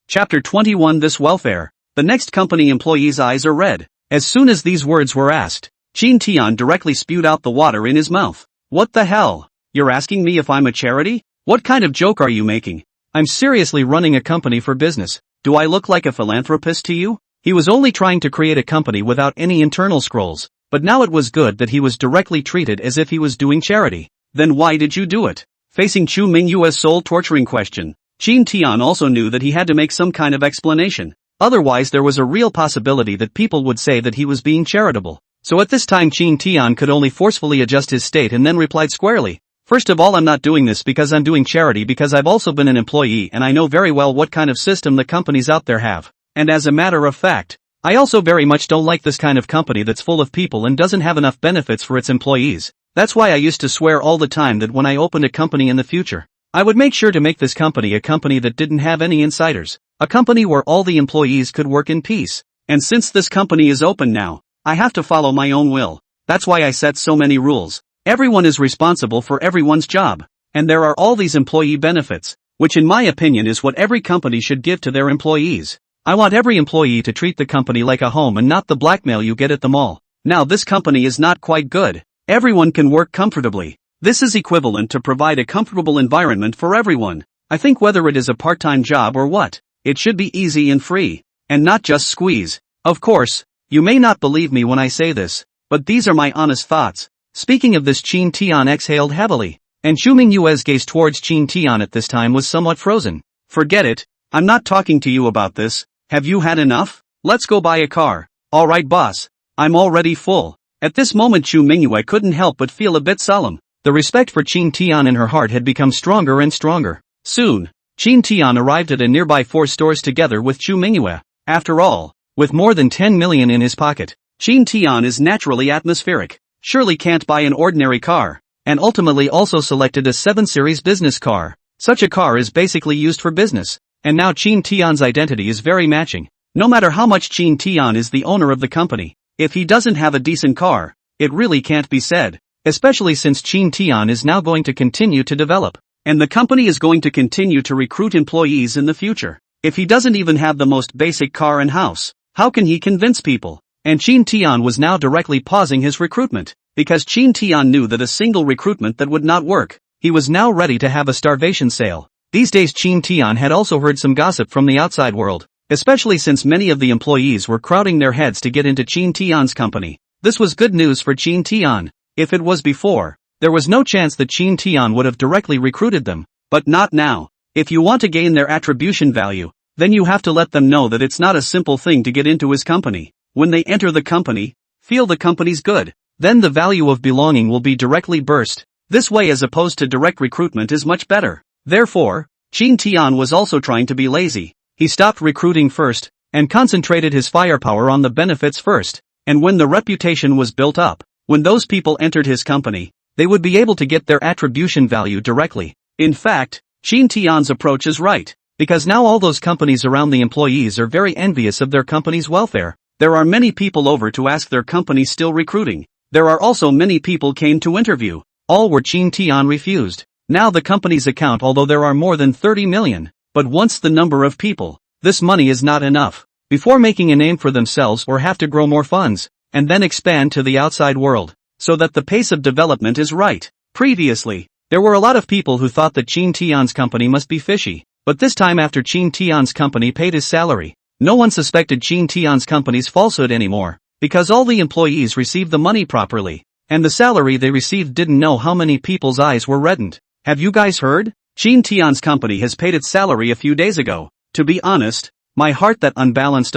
Chapter 21. This welfare. The next company employee's eyes are red. As soon as these words were asked, Qin Tian directly spewed out the water in his mouth. What the hell? You're asking me if I'm a charity? What kind of joke are you making? I'm seriously running a company for business. Do I look like a philanthropist to you? He was only trying to create a company without any internal scrolls, but now it was good that he was directly treated as if he was doing charity. Then why did you do it? Facing Chu Mingyue's soul-torturing question, Qin Tian also knew that he had to make some kind of explanation. Otherwise there was a real possibility that people would say that he was being charitable. So at this time Qin Tian could only forcefully adjust his state and then replied squarely. First of all, I'm not doing this because I'm doing charity, because I've also been an employee and I know very well what kind of system the companies out there have. And as a matter of fact, I also very much don't like this kind of company that's full of people and doesn't have enough benefits for its employees. That's why I used to swear all the time that when I opened a company in the future, I would make sure to make this company a company that didn't have any insiders, a company where all the employees could work in peace. And since this company is open now, I have to follow my own will. That's why I set so many rules. Everyone is responsible for everyone's job. And there are all these employee benefits, which in my opinion is what every company should give to their employees. I want every employee to treat the company like a home and not the blackmail you get at the mall. Now this company is not quite good. Everyone can work comfortably. This is equivalent to provide a comfortable environment for everyone. I think whether it is a part-time job or what, it should be easy and free, and not just squeeze. Of course, you may not believe me when I say this, but these are my honest thoughts. Speaking of this, Qin Tian exhaled heavily, and Xu Mingyue's gaze towards Qin Tian at this time was somewhat frozen. Forget it, I'm not talking to you about this. Have you had enough? Let's go buy a car. Alright boss, I'm already full. At this moment Xu Mingyue couldn't help but feel a bit solemn. The respect for Qin Tian in her heart had become stronger and stronger. Soon, Qin Tian arrived at a nearby 4 stores together with Xu Mingyue. After all, with more than 10 million in his pocket, Qin Tian is naturally atmospheric. Surely can't buy an ordinary car, and ultimately also selected a 7 Series business car. Such a car is basically used for business, and now Qin Tian's identity is very matching. No matter how much Qin Tian is the owner of the company, if he doesn't have a decent car, it really can't be said, especially since Qin Tian is now going to continue to develop, and the company is going to continue to recruit employees in the future. If he doesn't even have the most basic car and house, how can he convince people? And Qin Tian was now directly pausing his recruitment, because Qin Tian knew that a single recruitment that would not work. He was now ready to have a starvation sale. These days Qin Tian had also heard some gossip from the outside world, especially since many of the employees were crowding their heads to get into Qin Tian's company. This was good news for Qin Tian. If it was before, there was no chance that Qin Tian would have directly recruited them, but not now. If you want to gain their attribution value, then you have to let them know that it's not a simple thing to get into his company. When they enter the company, feel the company's good, then the value of belonging will be directly burst. This way, as opposed to direct recruitment, is much better. Therefore, Qin Tian was also trying to be lazy. He stopped recruiting first, and concentrated his firepower on the benefits first. And when the reputation was built up, when those people entered his company, they would be able to get their attribution value directly. In fact, Qin Tian's approach is right, because now all those companies around the employees are very envious of their company's welfare. There are many people over to ask their company still recruiting. There are also many people came to interview. All were Qin Tian refused. Now the company's account, although there are more than 30 million, but once the number of people, this money is not enough. Before making a name for themselves or have to grow more funds, and then expand to the outside world, so that the pace of development is right. Previously, there were a lot of people who thought that Qin Tian's company must be fishy, but this time after Qin Tian's company paid his salary, no one suspected Qin Tian's company's falsehood anymore, because all the employees received the money properly, and the salary they received didn't know how many people's eyes were reddened. Have you guys heard? Qin Tian's company has paid its salary a few days ago. To be honest, my heart that unbalanced.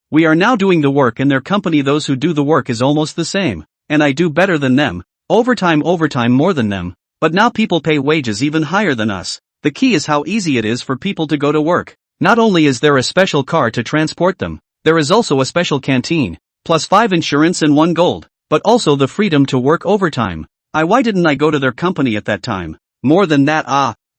We are now doing the work in their company. Those who do the work is almost the same, and I do better than them. Overtime more than them, but now people pay wages even higher than us. The key is how easy it is for people to go to work. Not only is there a special car to transport them, there is also a special canteen, plus 5 insurance and 1 gold, but also the freedom to work overtime. Why didn't I go to their company at that time? More than that,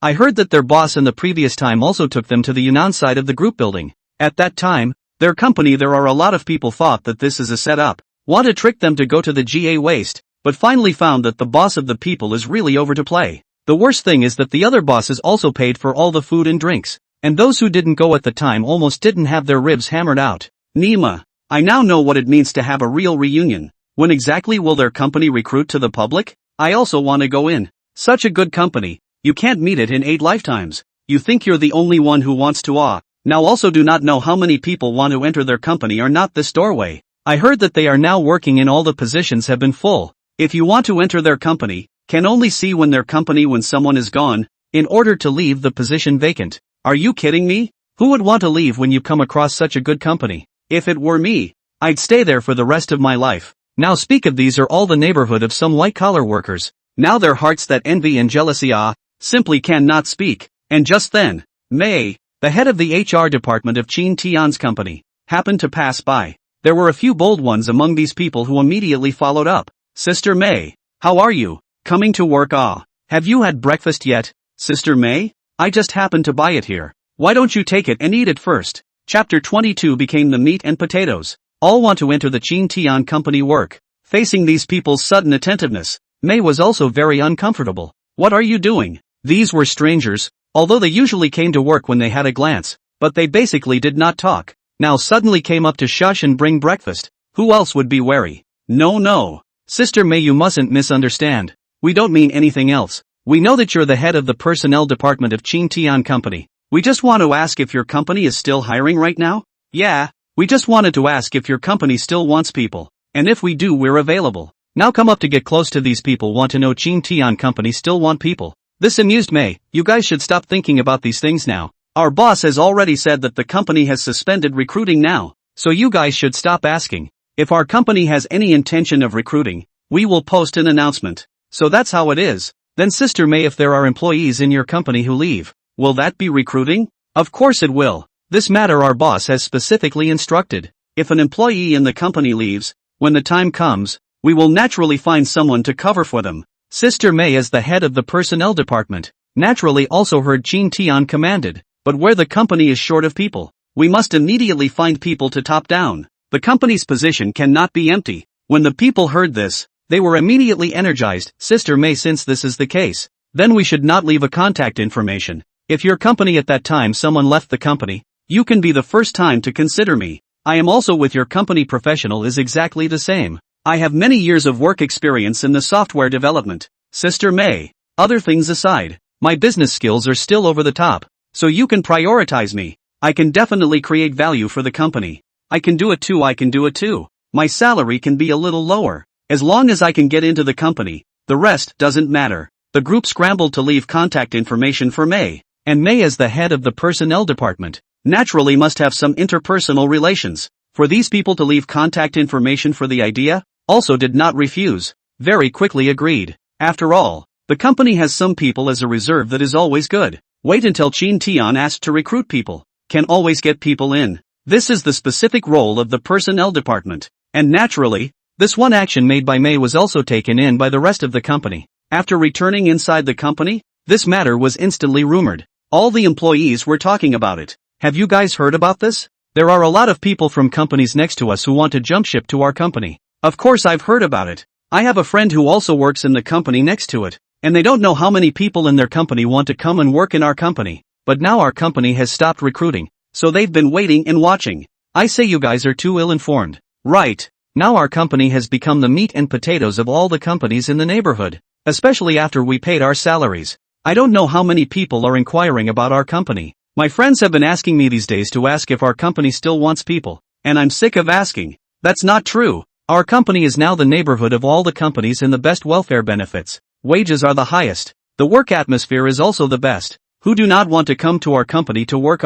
I heard that their boss in the previous time also took them to the Yunnan side of the group building. At that time, their company, there are a lot of people thought that this is a setup, want to trick them to go to the GA waste, but finally found that the boss of the people is really over to play. The worst thing is that the other bosses also paid for all the food and drinks, and those who didn't go at the time almost didn't have their ribs hammered out. Nima, I now know what it means to have a real reunion. When exactly will their company recruit to the public? I also want to go in. Such a good company, you can't meet it in 8 lifetimes. You think you're the only one who wants to now also do not know how many people want to enter their company or not this doorway. I heard that they are now working in all the positions have been full. If you want to enter their company, can only see when their company when someone is gone, in order to leave the position vacant. Are you kidding me? Who would want to leave when you come across such a good company? If it were me, I'd stay there for the rest of my life. Now speak of these are all the neighborhood of some white-collar workers. Now their hearts that envy and jealousy simply cannot speak. And just then, May, the head of the HR department of Chin Tian's company, happened to pass by. There were a few bold ones among these people who immediately followed up. Sister May, how are you? Coming to work? Have you had breakfast yet? Sister May? I just happened to buy it here. Why don't you take it and eat it first? Chapter 22 became the meat and potatoes. All want to enter the Chin Tian company work. Facing these people's sudden attentiveness, May was also very uncomfortable. What are you doing? These were strangers, although they usually came to work when they had a glance, but they basically did not talk. Now suddenly came up to shush and bring breakfast. Who else would be wary? No. Sister May, you mustn't misunderstand. We don't mean anything else. We know that you're the head of the personnel department of Chin Tian company. We just want to ask if your company is still hiring right now? Yeah, we just wanted to ask if your company still wants people. And if we do, we're available. Now come up to get close to these people. Want to know Chin Tian company still want people. This amused May. You guys should stop thinking about these things now. Our boss has already said that the company has suspended recruiting now. So you guys should stop asking. If our company has any intention of recruiting, we will post an announcement. So that's how it is. Then Sister May, if there are employees in your company who leave, will that be recruiting? Of course it will. This matter our boss has specifically instructed. If an employee in the company leaves, when the time comes, we will naturally find someone to cover for them. Sister May, as the head of the personnel department, naturally also heard Chin Tian commanded. But where the company is short of people, we must immediately find people to top down. The company's position cannot be empty. When the people heard this, they were immediately energized. Sister May, since this is the case, then we should not leave a contact information. If your company at that time someone left the company, you can be the first time to consider me. I am also with your company. Professional is exactly the same. I have many years of work experience in the software development. Sister May, other things aside, my business skills are still over the top. So you can prioritize me. I can definitely create value for the company. I can do it too. My salary can be a little lower. As long as I can get into the company, the rest doesn't matter. The group scrambled to leave contact information for May. And May, as the head of the personnel department, naturally must have some interpersonal relations. For these people to leave contact information for the idea, also did not refuse. Very quickly agreed. After all, the company has some people as a reserve that is always good. Wait until Chin Tian asked to recruit people. Can always get people in. This is the specific role of the personnel department. And naturally, this one action made by May was also taken in by the rest of the company. After returning inside the company, this matter was instantly rumored. All the employees were talking about it. Have you guys heard about this? There are a lot of people from companies next to us who want to jump ship to our company. Of course I've heard about it. I have a friend who also works in the company next to it. And they don't know how many people in their company want to come and work in our company. But now our company has stopped recruiting. So they've been waiting and watching. I say you guys are too ill-informed. Right. Now our company has become the meat and potatoes of all the companies in the neighborhood. Especially after we paid our salaries. I don't know how many people are inquiring about our company. My friends have been asking me these days to ask if our company still wants people. And I'm sick of asking. That's not true. Our company is now the neighborhood of all the companies and the best welfare benefits. Wages are the highest. The work atmosphere is also the best. Who do not want to come to our company to work?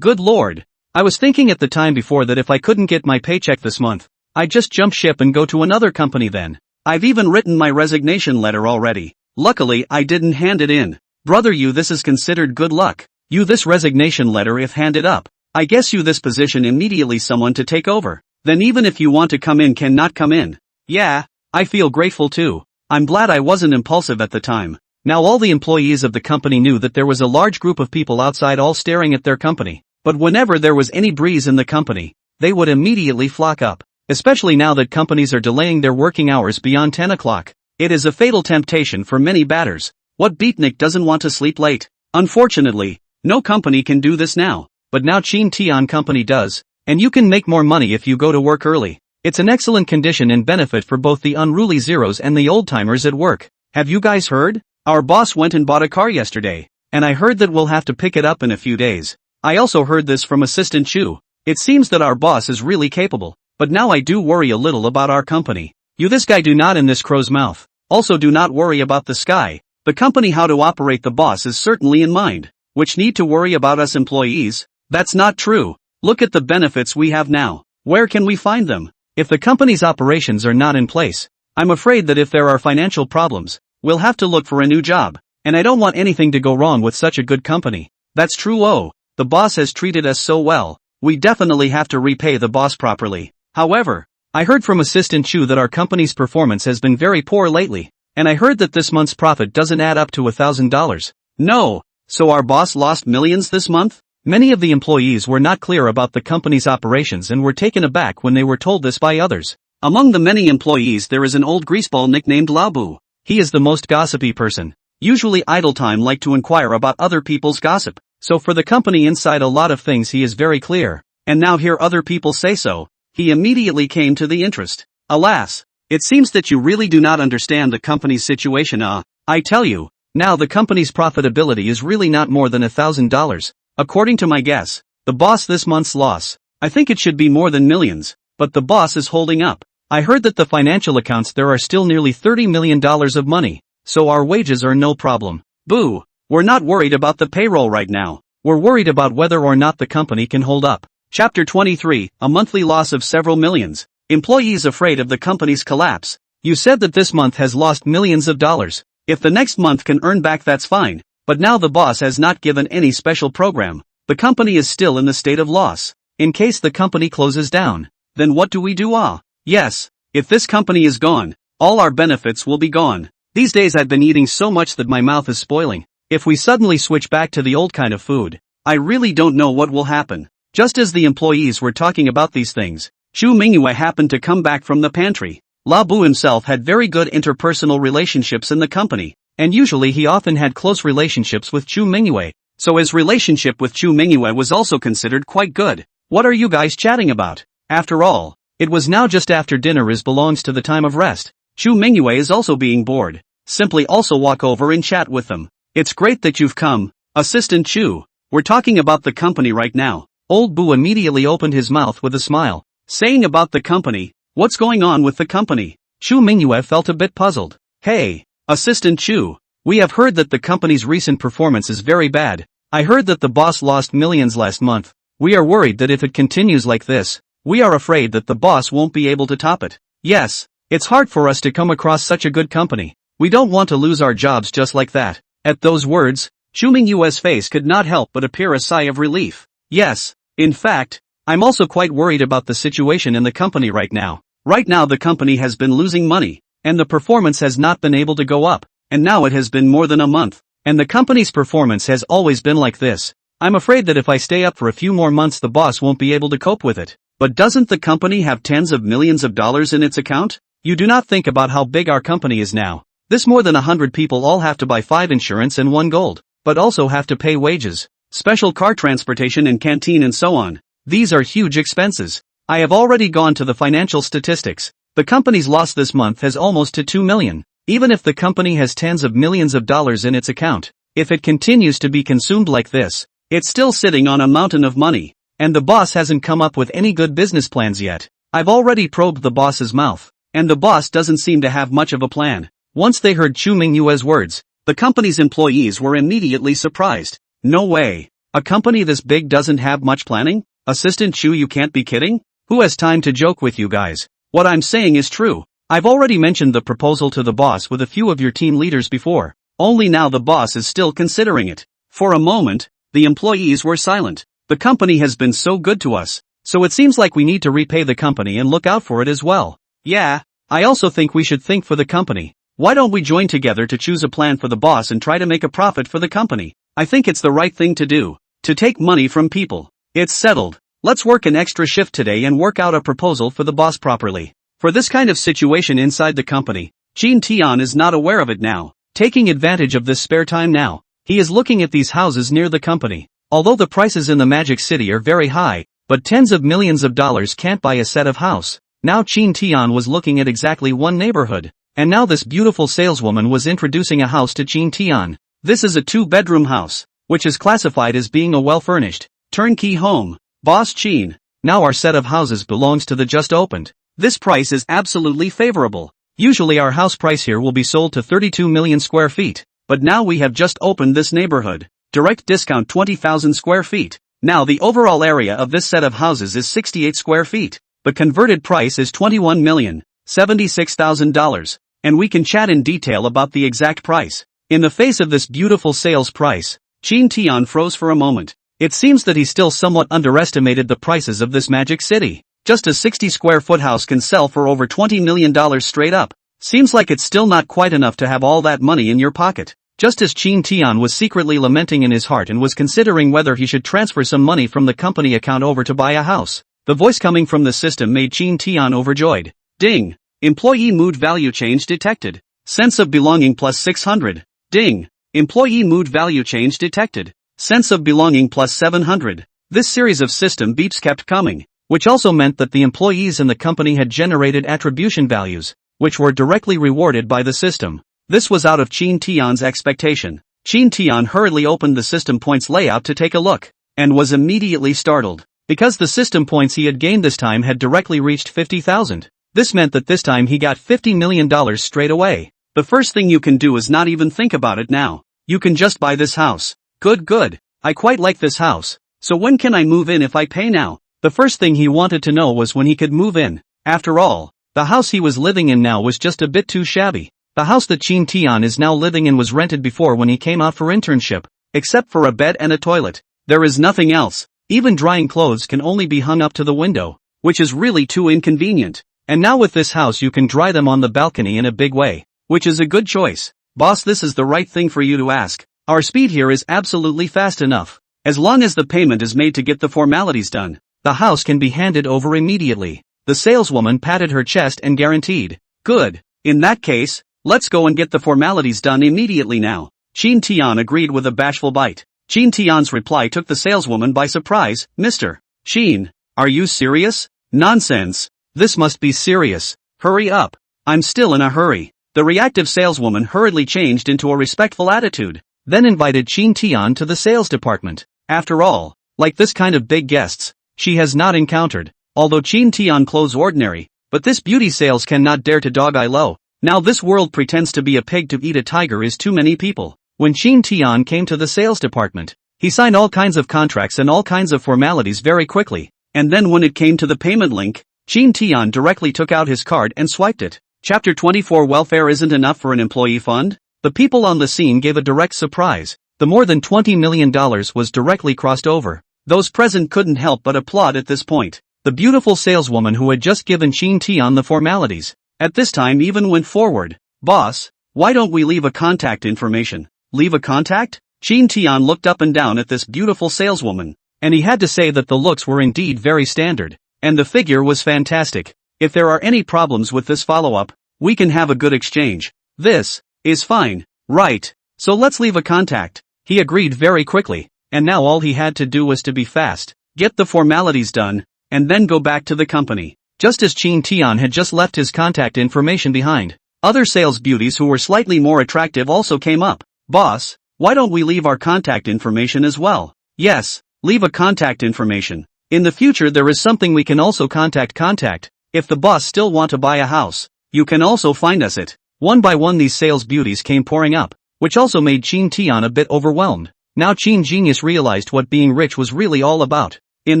Good lord. I was thinking at the time before that if I couldn't get my paycheck this month, I'd just jump ship and go to another company then. I've even written my resignation letter already. Luckily, I didn't hand it in. Brother, you this is considered good luck. You this resignation letter if handed up. I guess you this position immediately someone to take over. Then even if you want to come in cannot come in. Yeah, I feel grateful too. I'm glad I wasn't impulsive at the time. Now all the employees of the company knew that there was a large group of people outside all staring at their company. But whenever there was any breeze in the company, they would immediately flock up. Especially now that companies are delaying their working hours beyond 10 o'clock. It is a fatal temptation for many batters. What beatnik doesn't want to sleep late? Unfortunately, no company can do this now. But now Chin Tian company does. And you can make more money if you go to work early. It's an excellent condition and benefit for both the unruly zeros and the old-timers at work. Have you guys heard? Our boss went and bought a car yesterday. And I heard that we'll have to pick it up in a few days. I also heard this from Assistant Chu. It seems that our boss is really capable. But now I do worry a little about our company. You this guy do not in this crow's mouth. Also do not worry about the sky. The company how to operate the boss is certainly in mind. Which need to worry about us employees? That's not true. Look at the benefits we have now. Where can we find them? If the company's operations are not in place, I'm afraid that if there are financial problems, we'll have to look for a new job. And I don't want anything to go wrong with such a good company. That's true. Oh, the boss has treated us so well. We definitely have to repay the boss properly. However, I heard from Assistant Chu that our company's performance has been very poor lately. And I heard that this month's profit doesn't add up to $1,000. No, so our boss lost millions this month? Many of the employees were not clear about the company's operations and were taken aback when they were told this by others. Among the many employees there is an old greaseball nicknamed Labu. He is the most gossipy person. Usually idle time like to inquire about other people's gossip. So for the company inside a lot of things he is very clear. And now hear other people say so, he immediately came to the interest. Alas, it seems that you really do not understand the company's situation. I tell you, now the company's profitability is really not more than $1,000. According to my guess, the boss this month's loss, I think it should be more than millions, but the boss is holding up. I heard that the financial accounts there are still nearly $30 million of money, so our wages are no problem. Boo, we're not worried about the payroll right now, we're worried about whether or not the company can hold up. Chapter 23, a monthly loss of several millions. Employees afraid of the company's collapse. You said that this month has lost millions of dollars. If the next month can earn back that's fine, but now the boss has not given any special program. The company is still in the state of loss. In case the company closes down, then what do we do? Yes, if this company is gone, all our benefits will be gone. These days I've been eating so much that my mouth is spoiling. If we suddenly switch back to the old kind of food, I really don't know what will happen. Just as the employees were talking about these things, Chu Mingyue happened to come back from the pantry. Labu himself had very good interpersonal relationships in the company, and usually he often had close relationships with Chu Mingyue, so his relationship with Chu Mingyue was also considered quite good. What are you guys chatting about? After all, it was now just after dinner as belongs to the time of rest. Chu Mingyue is also being bored. Simply also walk over and chat with them. It's great that you've come, Assistant Chu. We're talking about the company right now. Old Boo immediately opened his mouth with a smile, saying about the company, what's going on with the company? Chu Mingyue felt a bit puzzled. Hey, Assistant Chu, we have heard that the company's recent performance is very bad. I heard that the boss lost millions last month. We are worried that if it continues like this, we are afraid that the boss won't be able to top it. Yes, it's hard for us to come across such a good company. We don't want to lose our jobs just like that. At those words, Chu Mingyue's face could not help but appear a sigh of relief. Yes, in fact, I'm also quite worried about the situation in the company right now. Right now the company has been losing money, and the performance has not been able to go up, and now it has been more than a month, and the company's performance has always been like this. I'm afraid that if I stay up for a few more months the boss won't be able to cope with it. But doesn't the company have tens of millions of dollars in its account? You do not think about how big our company is now. This more than 100 people all have to buy 5 insurance and 1 gold, but also have to pay wages, special car transportation and canteen and so on. These are huge expenses. I have already gone to the financial statistics. The company's loss this month has almost to 2 million. Even if the company has tens of millions of dollars in its account, if it continues to be consumed like this, it's still sitting on a mountain of money. And the boss hasn't come up with any good business plans yet. I've already probed the boss's mouth, and the boss doesn't seem to have much of a plan. Once they heard Chu Mingyue's words, the company's employees were immediately surprised. No way. A company this big doesn't have much planning? Assistant Chu, you can't be kidding? Who has time to joke with you guys? What I'm saying is true. I've already mentioned the proposal to the boss with a few of your team leaders before. Only now the boss is still considering it. For a moment, the employees were silent. The company has been so good to us, so it seems like we need to repay the company and look out for it as well. Yeah, I also think we should think for the company. Why don't we join together to choose a plan for the boss and try to make a profit for the company? I think it's the right thing to do. To take money from people. It's settled. Let's work an extra shift today and work out a proposal for the boss properly. For this kind of situation inside the company, Jean Tian is not aware of it now. Taking advantage of this spare time now, he is looking at these houses near the company. Although the prices in the Magic City are very high, but tens of millions of dollars can't buy a set of house. Now Jean Tian was looking at exactly one neighborhood. And now this beautiful saleswoman was introducing a house to Jean Tian. This is a 2-bedroom house, which is classified as being a well-furnished, turnkey home. Boss Jean, now our set of houses belongs to the just opened. This price is absolutely favorable. Usually our house price here will be sold to 32 million square feet, but now we have just opened this neighborhood. Direct discount 20,000 square feet. Now the overall area of this set of houses is 68 square feet. The converted price is $21,076,000. and we can chat in detail about the exact price. In the face of this beautiful sales price, Chin Tian froze for a moment. It seems that he still somewhat underestimated the prices of this magic city. Just a 60 square foot house can sell for over $20 million straight up. Seems like it's still not quite enough to have all that money in your pocket. Just as Chin Tian was secretly lamenting in his heart and was considering whether he should transfer some money from the company account over to buy a house, the voice coming from the system made Chin Tian overjoyed. Ding! Employee mood value change detected. Sense of belonging plus 600. Ding! Employee mood value change detected. Sense of belonging plus 700. This series of system beeps kept coming, which also meant that the employees in the company had generated attribution values, which were directly rewarded by the system. This was out of Chin Tian's expectation. Chin Tian hurriedly opened the system points layout to take a look, and was immediately startled, because the system points he had gained this time had directly reached 50,000. This meant that this time he got $50 million straight away. The first thing you can do is not even think about it now. You can just buy this house. Good. I quite like this house. So when can I move in if I pay now? The first thing he wanted to know was when he could move in. After all, the house he was living in now was just a bit too shabby. The house that Chin Tian is now living in was rented before when he came out for internship. Except for a bed and a toilet, there is nothing else. Even drying clothes can only be hung up to the window, which is really too inconvenient. And now with this house you can dry them on the balcony in a big way, which is a good choice. Boss, this is the right thing for you to ask. Our speed here is absolutely fast enough. As long as the payment is made to get the formalities done, the house can be handed over immediately. The saleswoman patted her chest and guaranteed. Good. In that case, let's go and get the formalities done immediately now. Chin Tian agreed with a bashful bite. Chin Tian's reply took the saleswoman by surprise. Mr. Chin, are you serious? Nonsense. This must be serious. Hurry up. I'm still in a hurry. The reactive saleswoman hurriedly changed into a respectful attitude, then invited Chin Tian to the sales department. After all, like this kind of big guests, she has not encountered. Although Chin Tian clothes ordinary, but this beauty sales cannot dare to dog eye low. Now this world pretends to be a pig to eat a tiger is too many people. When Chin Tian came to the sales department, he signed all kinds of contracts and all kinds of formalities very quickly, and then when it came to the payment link, Chin Tian directly took out his card and swiped it. Chapter 24 Welfare isn't enough for an employee fund? The people on the scene gave a direct surprise. The more than $20 million was directly crossed over. Those present couldn't help but applaud at this point. The beautiful saleswoman who had just given Chin Tian the formalities, at this time even went forward. Boss, why don't we leave a contact information? Leave a contact? Chin Tian looked up and down at this beautiful saleswoman, and he had to say that the looks were indeed very standard, and the figure was fantastic. If there are any problems with this follow-up, we can have a good exchange. This is fine, right? So let's leave a contact. He agreed very quickly, and now all he had to do was to be fast, get the formalities done, and then go back to the company. Just as Chin Tian had just left his contact information behind, other sales beauties who were slightly more attractive also came up. Boss, why don't we leave our contact information as well? Yes, leave a contact information. In the future there is something we can also contact. If the boss still want to buy a house, you can also find us it. One by one these sales beauties came pouring up, which also made Chin Tian a bit overwhelmed. Now Chin Genius realized what being rich was really all about. In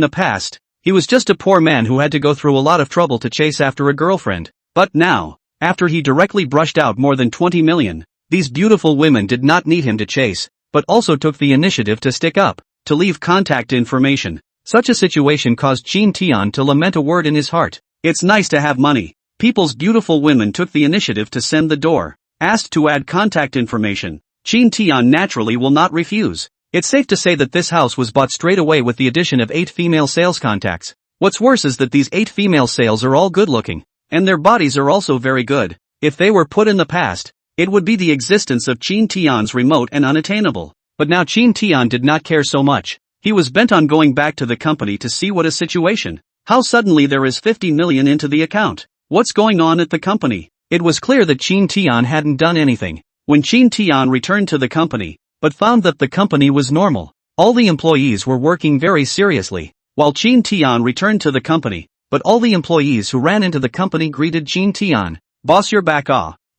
the past, he was just a poor man who had to go through a lot of trouble to chase after a girlfriend. But now, after he directly brushed out more than 20 million, these beautiful women did not need him to chase, but also took the initiative to stick up, to leave contact information. Such a situation caused Chin Tian to lament a word in his heart. It's nice to have money. People's beautiful women took the initiative to send the door. Asked to add contact information, Chin Tian naturally will not refuse. It's safe to say that this house was bought straight away with the addition of 8 female sales contacts. What's worse is that these 8 female sales are all good looking, and their bodies are also very good. If they were put in the past, it would be the existence of Chin Tian's remote and unattainable. But now Chin Tian did not care so much. He was bent on going back to the company to see what a situation. How suddenly there is 50 million into the account. What's going on at the company? It was clear that Chin Tian hadn't done anything. When Chin Tian returned to the company, but found that the company was normal. All the employees were working very seriously, while Chin Tian returned to the company, but all the employees who ran into the company greeted Chin Tian. Boss, you're back.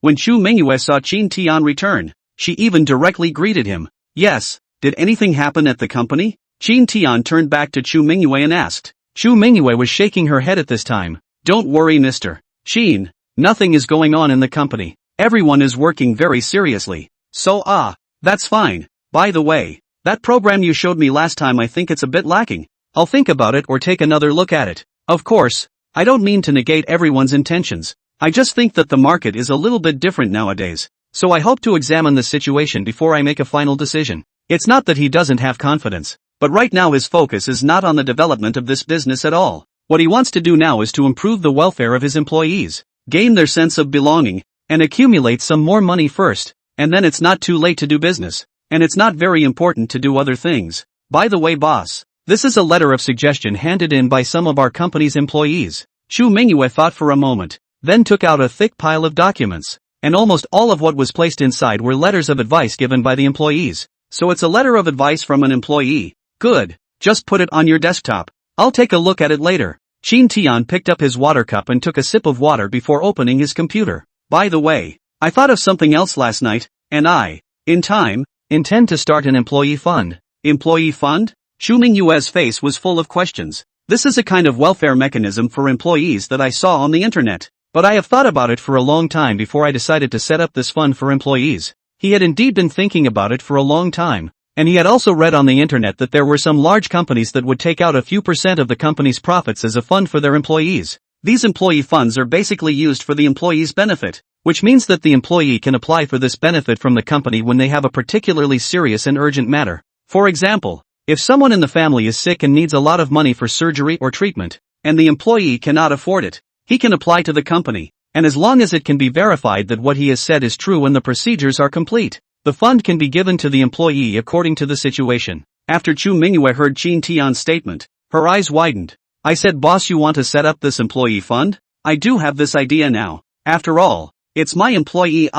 When Chu Mingyue saw Chin Tian return, she even directly greeted him. Yes, did anything happen at the company? Chin Tian turned back to Chu Mingyue and asked. Chu Mingyue was shaking her head at this time. Don't worry, Mr. Chin, nothing is going on in the company. Everyone is working very seriously. So that's fine. By the way, that program you showed me last time, I think it's a bit lacking. I'll think about it or take another look at it. Of course, I don't mean to negate everyone's intentions. I just think that the market is a little bit different nowadays. So I hope to examine the situation before I make a final decision. It's not that he doesn't have confidence, but right now his focus is not on the development of this business at all. What he wants to do now is to improve the welfare of his employees, gain their sense of belonging, and accumulate some more money first, and then it's not too late to do business, and it's not very important to do other things. By the way, boss, this is a letter of suggestion handed in by some of our company's employees. Chu Mingyue thought for a moment, then took out a thick pile of documents, and almost all of what was placed inside were letters of advice given by the employees. So it's a letter of advice from an employee. Good. Just put it on your desktop. I'll take a look at it later. Qin Tian picked up his water cup and took a sip of water before opening his computer. By the way, I thought of something else last night, and I, in time, intend to start an employee fund. Employee fund? Chu Mingyue's face was full of questions. This is a kind of welfare mechanism for employees that I saw on the internet, but I have thought about it for a long time before I decided to set up this fund for employees. He had indeed been thinking about it for a long time, and he had also read on the internet that there were some large companies that would take out a few % of the company's profits as a fund for their employees. These employee funds are basically used for the employee's benefit, which means that the employee can apply for this benefit from the company when they have a particularly serious and urgent matter. For example, if someone in the family is sick and needs a lot of money for surgery or treatment, and the employee cannot afford it, he can apply to the company, and as long as it can be verified that what he has said is true and the procedures are complete, the fund can be given to the employee according to the situation. After Chu Mingyue heard Qin Tian's statement, her eyes widened. I said, boss, you want to set up this employee fund? I do have this idea now. After all, it's my employee.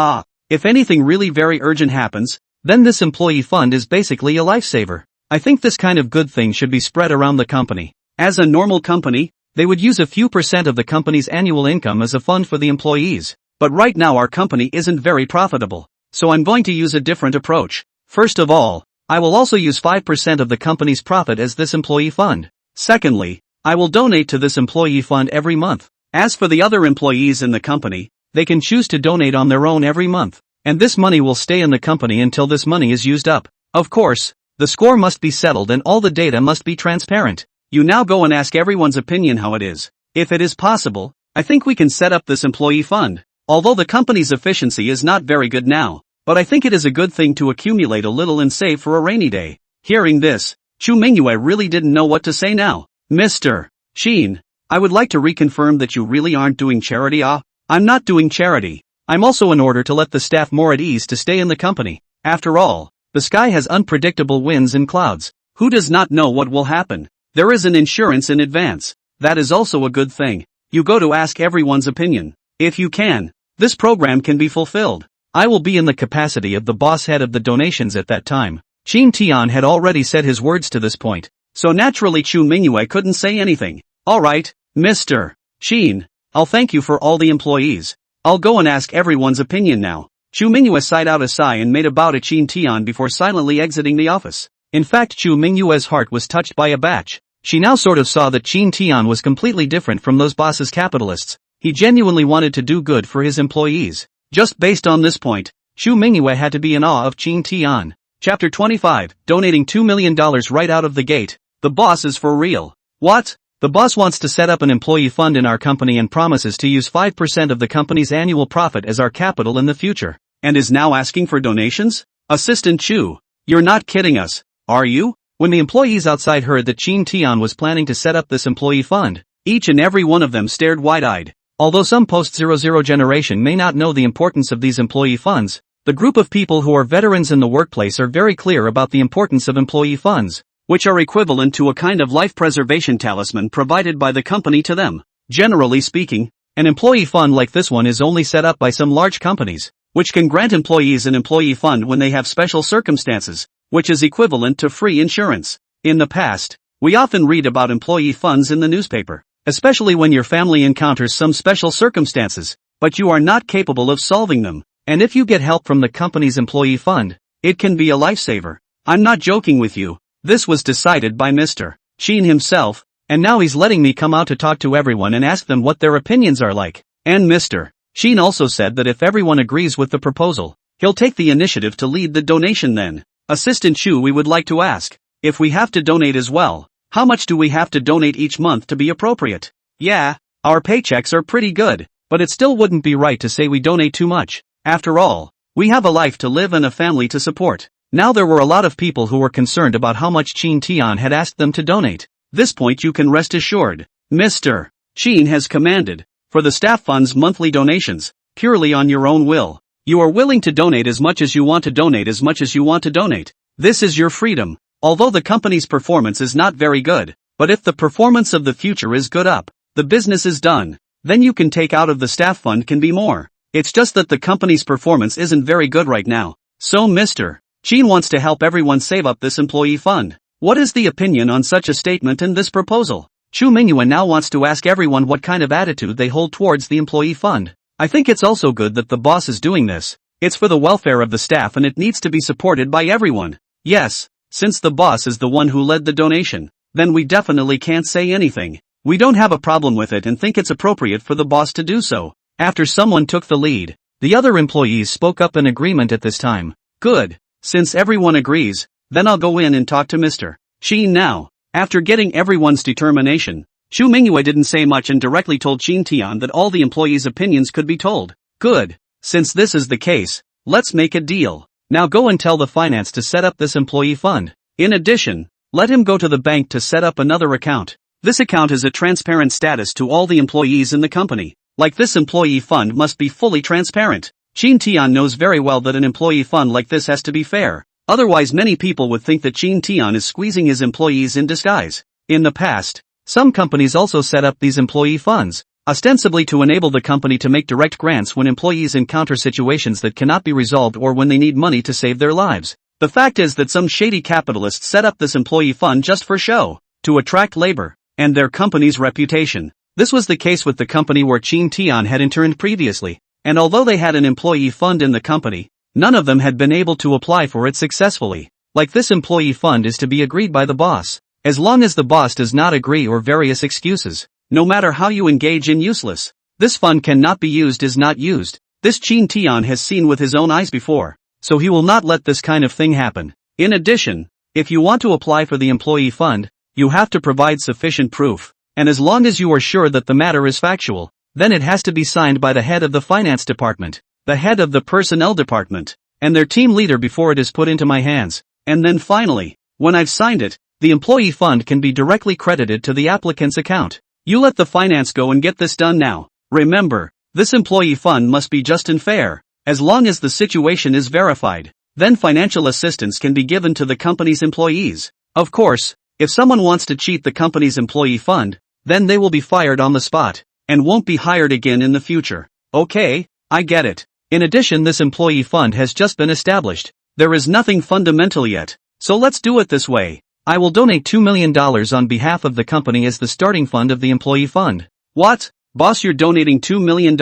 If anything really very urgent happens, then this employee fund is basically a lifesaver. I think this kind of good thing should be spread around the company. As a normal company, they would use a few % of the company's annual income as a fund for the employees. But right now our company isn't very profitable, so I'm going to use a different approach. First of all, I will also use 5% of the company's profit as this employee fund. Secondly, I will donate to this employee fund every month. As for the other employees in the company, they can choose to donate on their own every month, and this money will stay in the company until this money is used up. Of course, the score must be settled and all the data must be transparent. You now go and ask everyone's opinion how it is. If it is possible, I think we can set up this employee fund. Although the company's efficiency is not very good now, but I think it is a good thing to accumulate a little and save for a rainy day. Hearing this, Chu Mingyue really didn't know what to say now. Mr. Qin, I would like to reconfirm that you really aren't doing charity. I'm not doing charity. I'm also in order to let the staff more at ease to stay in the company. After all, the sky has unpredictable winds and clouds. Who does not know what will happen? There is an insurance in advance. That is also a good thing. You go to ask everyone's opinion. If you can, this program can be fulfilled. I will be in the capacity of the boss head of the donations at that time. Qin Tian had already said his words to this point, so naturally Chu Mingyue couldn't say anything. Alright, Mr. Qin, I'll thank you for all the employees. I'll go and ask everyone's opinion now. Chu Mingyue sighed out a sigh and made a bow to Qin Tian before silently exiting the office. In fact, Chu Mingyue's heart was touched by a batch. She now sort of saw that Qin Tian was completely different from those bosses capitalists. He genuinely wanted to do good for his employees. Just based on this point, Chu Mingyue had to be in awe of Qin Tian. Chapter 25, donating $2 million right out of the gate. The boss is for real. What? The boss wants to set up an employee fund in our company and promises to use 5% of the company's annual profit as our capital in the future. And is now asking for donations? Assistant Chu, you're not kidding us, are you? When the employees outside heard that Qin Tian was planning to set up this employee fund, each and every one of them stared wide-eyed. Although some post-00 generation may not know the importance of these employee funds, the group of people who are veterans in the workplace are very clear about the importance of employee funds, which are equivalent to a kind of life preservation talisman provided by the company to them. Generally speaking, an employee fund like this one is only set up by some large companies, which can grant employees an employee fund when they have special circumstances, which is equivalent to free insurance. In the past, we often read about employee funds in the newspaper, especially when your family encounters some special circumstances, but you are not capable of solving them, and if you get help from the company's employee fund, it can be a lifesaver. I'm not joking with you. This was decided by Mr. Qin himself, and now he's letting me come out to talk to everyone and ask them what their opinions are like. And Mr. Sheen also said that if everyone agrees with the proposal, he'll take the initiative to lead the donation then. Assistant Chu, we would like to ask, if we have to donate as well, how much do we have to donate each month to be appropriate? Yeah, our paychecks are pretty good, but it still wouldn't be right to say we donate too much. After all, we have a life to live and a family to support. Now there were a lot of people who were concerned about how much Chin Tian had asked them to donate. This point you can rest assured. Mr. Chin has commanded, for the staff fund's monthly donations, purely on your own will. You are willing to donate as much as you want to donate as much as you want to donate. This is your freedom. Although the company's performance is not very good, but if the performance of the future is good up, the business is done, then you can take out of the staff fund can be more. It's just that the company's performance isn't very good right now. So Mr. Chin wants to help everyone save up this employee fund. What is the opinion on such a statement and this proposal? Chu Mingyue now wants to ask everyone what kind of attitude they hold towards the employee fund. I think it's also good that the boss is doing this. It's for the welfare of the staff and it needs to be supported by everyone. Yes, since the boss is the one who led the donation, then we definitely can't say anything. We don't have a problem with it and think it's appropriate for the boss to do so. After someone took the lead, the other employees spoke up in agreement at this time. Good. Since everyone agrees, then I'll go in and talk to Mr. Chin now. After getting everyone's determination, Chu Mingyue didn't say much and directly told Chin Tian that all the employees' opinions could be told. Good. Since this is the case, let's make a deal. Now go and tell the finance to set up this employee fund. In addition, let him go to the bank to set up another account. This account is a transparent status to all the employees in the company. Like this employee fund must be fully transparent. Chin Tian knows very well that an employee fund like this has to be fair. Otherwise many people would think that Chin Tian is squeezing his employees in disguise. In the past, some companies also set up these employee funds, ostensibly to enable the company to make direct grants when employees encounter situations that cannot be resolved or when they need money to save their lives. The fact is that some shady capitalists set up this employee fund just for show, to attract labor, and their company's reputation. This was the case with the company where Chin Tian had interned previously, and although they had an employee fund in the company, none of them had been able to apply for it successfully. Like this employee fund is to be agreed by the boss. As long as the boss does not agree or various excuses, no matter how you engage in useless, this fund cannot be used is not used. This Chin Tian has seen with his own eyes before, so he will not let this kind of thing happen. In addition, if you want to apply for the employee fund, you have to provide sufficient proof, and as long as you are sure that the matter is factual, then it has to be signed by the head of the finance department, the head of the personnel department, and their team leader before it is put into my hands. And then finally, when I've signed it, the employee fund can be directly credited to the applicant's account. You let the finance go and get this done now. Remember, this employee fund must be just and fair. As long as the situation is verified, then financial assistance can be given to the company's employees. Of course, if someone wants to cheat the company's employee fund, then they will be fired on the spot, and won't be hired again in the future. Okay, I get it. In addition, this employee fund has just been established. There is nothing fundamental yet, so let's do it this way. I will donate $2 million on behalf of the company as the starting fund of the employee fund. What? Boss, you're donating $2 million.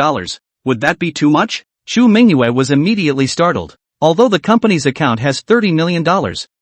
Would that be too much? Chu Mingyue was immediately startled. Although the company's account has $30 million,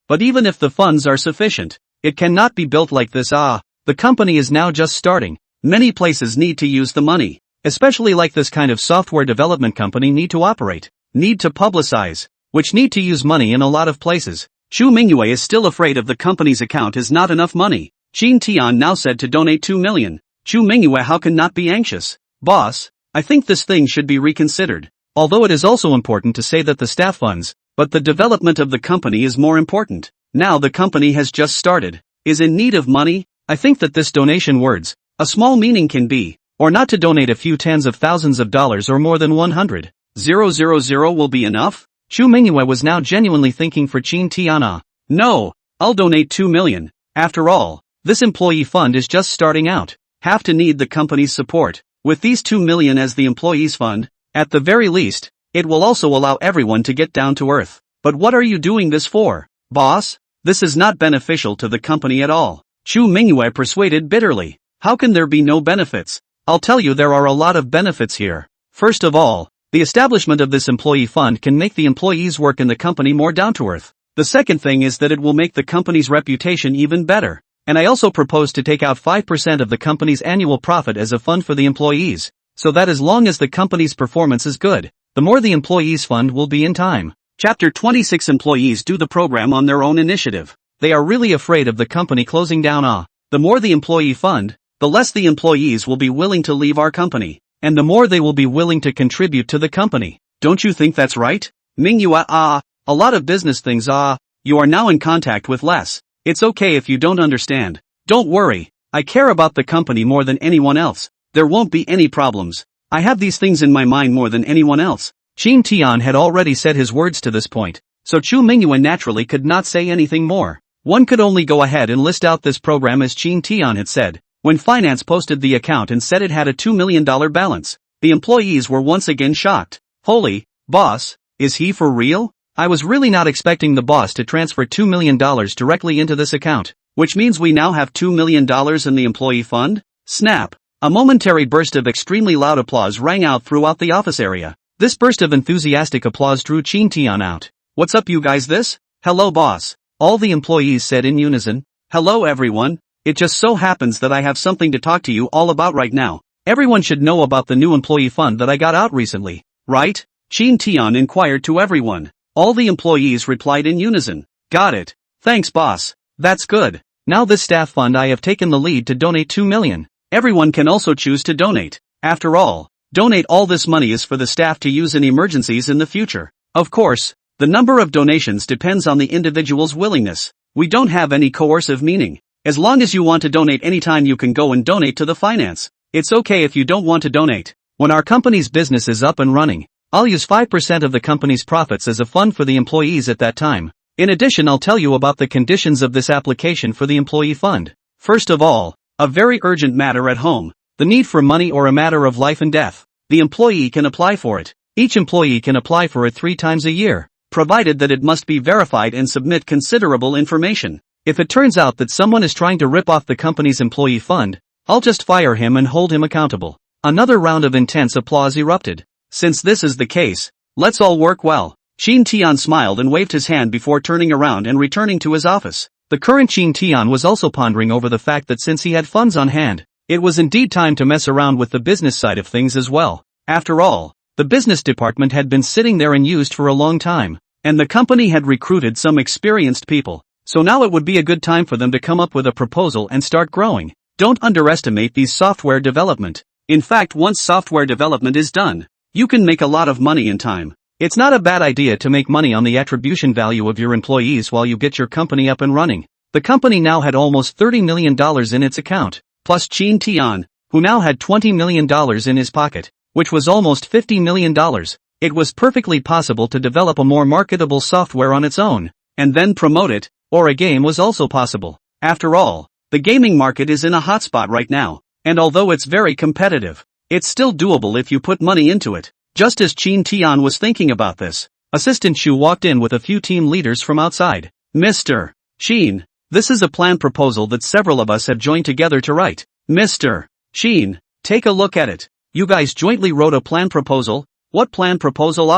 but even if the funds are sufficient, it cannot be built like this. The company is now just starting. Many places need to use the money, especially like this kind of software development company need to operate, need to publicize, which need to use money in a lot of places. Chu Mingyue is still afraid of the company's account is not enough money. Chin Tian now said to donate 2 million. Chu Mingyue how can not be anxious? Boss, I think this thing should be reconsidered. Although it is also important to say that the staff funds, but the development of the company is more important. Now the company has just started, is in need of money. I think that this donation words, a small meaning can be, or not to donate a few tens of thousands of dollars or more than 100,000 will be enough? Chu Mingyue was now genuinely thinking for Chin Tian. No, I'll donate 2 million. After all, this employee fund is just starting out. Have to need the company's support. With these 2 million as the employees fund, at the very least, it will also allow everyone to get down to earth. But what are you doing this for, boss? This is not beneficial to the company at all. Chu Mingyue persuaded bitterly. How can there be no benefits? I'll tell you there are a lot of benefits here. First of all, the establishment of this employee fund can make the employees' work in the company more down to earth. The second thing is that it will make the company's reputation even better. And I also propose to take out 5% of the company's annual profit as a fund for the employees. so that as long as the company's performance is good, the more the employees' fund will be in time. Chapter 26. Employees do the program on their own initiative. They are really afraid of the company closing down. The more the employee fund, the less the employees will be willing to leave our company, and the more they will be willing to contribute to the company. Don't you think that's right? manhwa, a lot of business things you are now in contact with less. It's okay if you don't understand. Don't worry, I care about the company more than anyone else. There won't be any problems. I have these things in my mind more than anyone else. Qin Tian had already said his words to this point, so Chu Mingyuan naturally could not say anything more. One could only go ahead and list out this program as Qin Tian had said. When finance posted the account and said it had a $2 million balance, the employees were once again shocked. Holy, boss, is he for real? I was really not expecting the boss to transfer $2 million directly into this account, which means we now have $2 million in the employee fund? Snap! A momentary burst of extremely loud applause rang out throughout the office area. This burst of enthusiastic applause drew Qin Tian out. What's up you guys this? Hello boss. All the employees said in unison. Hello everyone. It just so happens that I have something to talk to you all about right now. Everyone should know about the new employee fund that I got out recently, right? Qin Tian inquired to everyone. All the employees replied in unison. Got it. Thanks boss. That's good. Now this staff fund I have taken the lead to donate 2 million. Everyone can also choose to donate. After all, donate all this money is for the staff to use in emergencies in the future. Of course, the number of donations depends on the individual's willingness. We don't have any coercive meaning. As long as you want to donate anytime you can go and donate to the finance. It's okay if you don't want to donate. When our company's business is up and running, I'll use 5% of the company's profits as a fund for the employees at that time. In addition, I'll tell you about the conditions of this application for the employee fund. First of all, a very urgent matter at home. The need for money or a matter of life and death. The employee can apply for it. Each employee can apply for it 3 times a year, provided that it must be verified and submit considerable information. If it turns out that someone is trying to rip off the company's employee fund, I'll just fire him and hold him accountable. Another round of intense applause erupted. Since this is the case, let's all work well. Qin Tian smiled and waved his hand before turning around and returning to his office. The current Qin Tian was also pondering over the fact that since he had funds on hand, it was indeed time to mess around with the business side of things as well. After all, the business department had been sitting there unused for a long time, and the company had recruited some experienced people, so now it would be a good time for them to come up with a proposal and start growing. Don't underestimate these software development. In fact, once software development is done, you can make a lot of money in time. It's not a bad idea to make money on the attribution value of your employees while you get your company up and running. The company now had almost $30 million in its account, plus Qin Tian, who now had $20 million in his pocket, which was almost $50 million. It was perfectly possible to develop a more marketable software on its own, and then promote it, or a game was also possible. After all, the gaming market is in a hotspot right now, and although it's very competitive, it's still doable if you put money into it. Just as Qin Tian was thinking about this, Assistant Shu walked in with a few team leaders from outside. Mr. Qin, this is a plan proposal that several of us have joined together to write. Mr. Qin, take a look at it. You guys jointly wrote a plan proposal? What plan proposal?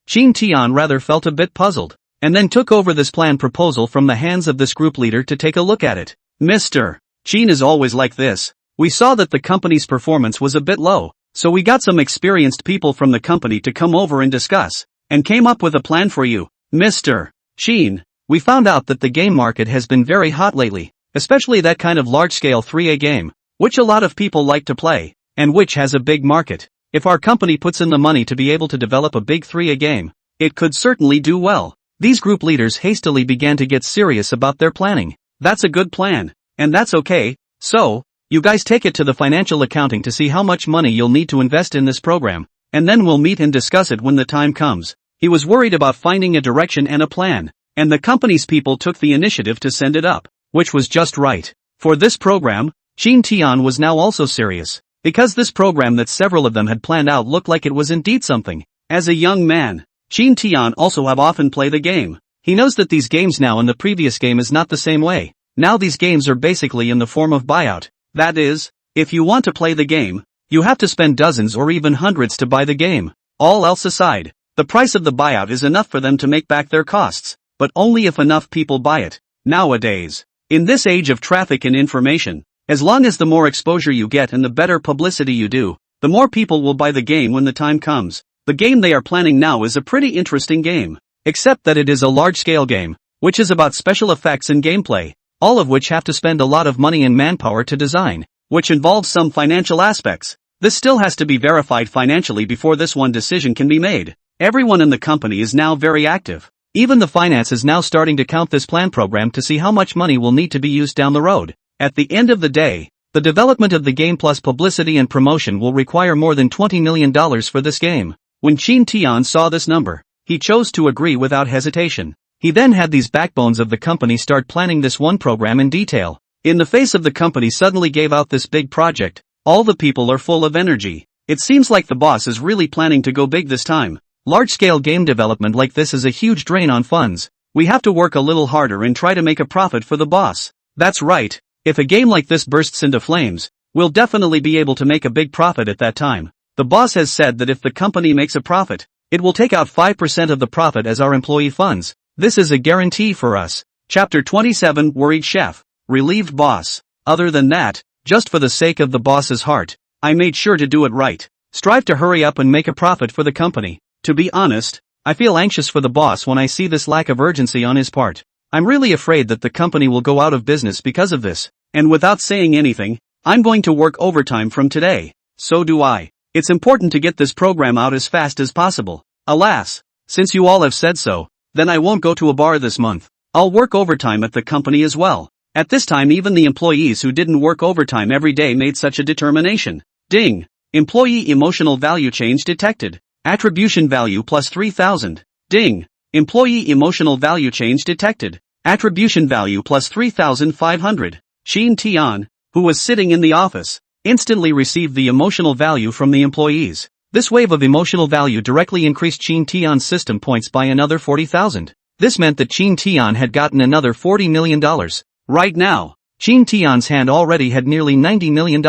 Qin Tian rather felt a bit puzzled, and then took over this plan proposal from the hands of this group leader to take a look at it. Mr. Qin is always like this. We saw that the company's performance was a bit low, so we got some experienced people from the company to come over and discuss, and came up with a plan for you. Mr. Qin, we found out that the game market has been very hot lately, especially that kind of large-scale 3A game, which a lot of people like to play, and which has a big market. If our company puts in the money to be able to develop a big 3A game, it could certainly do well. These group leaders hastily began to get serious about their planning. That's a good plan, and that's okay. So, you guys take it to the financial accounting to see how much money you'll need to invest in this program, and then we'll meet and discuss it when the time comes. He was worried about finding a direction and a plan, and the company's people took the initiative to send it up, which was just right. For this program, Qin Tian was now also serious, because this program that several of them had planned out looked like it was indeed something. As a young man, Qin Tian also have often played the game. He knows that these games now and the previous game is not the same way. Now these games are basically in the form of buyout. That is, if you want to play the game, you have to spend dozens or even hundreds to buy the game. All else aside, the price of the buyout is enough for them to make back their costs, but only if enough people buy it. Nowadays, in this age of traffic and information, as long as the more exposure you get and the better publicity you do, the more people will buy the game when the time comes. The game they are planning now is a pretty interesting game. Except that it is a large-scale game, which is about special effects and gameplay, all of which have to spend a lot of money and manpower to design, which involves some financial aspects. This still has to be verified financially before this one decision can be made. Everyone in the company is now very active. Even the finance is now starting to count this plan program to see how much money will need to be used down the road. At the end of the day, the development of the game plus publicity and promotion will require more than $20 million for this game. When Chin Tian saw this number, he chose to agree without hesitation. He then had these backbones of the company start planning this one program in detail. In the face of the company suddenly gave out this big project, all the people are full of energy. It seems like the boss is really planning to go big this time. Large-scale game development like this is a huge drain on funds. We have to work a little harder and try to make a profit for the boss. That's right. If a game like this bursts into flames, we'll definitely be able to make a big profit at that time. The boss has said that if the company makes a profit, it will take out 5% of the profit as our employee funds. This is a guarantee for us. Chapter 27 Worried Chef. Relieved Boss. Other than that, just for the sake of the boss's heart, I made sure to do it right. Strive to hurry up and make a profit for the company. To be honest, I feel anxious for the boss when I see this lack of urgency on his part. I'm really afraid that the company will go out of business because of this. And without saying anything, I'm going to work overtime from today. So do I. It's important to get this program out as fast as possible. Alas, since you all have said so, then I won't go to a bar this month. I'll work overtime at the company as well. At this time even the employees who didn't work overtime every day made such a determination. Ding! Employee emotional value change detected. Attribution value plus 3,000. Ding! Employee emotional value change detected. Attribution value plus 3,500. Chin Tian, who was sitting in the office, instantly received the emotional value from the employees. This wave of emotional value directly increased Chin Tian's system points by another 40,000. This meant that Chin Tian had gotten another $40 million. Right now, Chin Tian's hand already had nearly $90 million.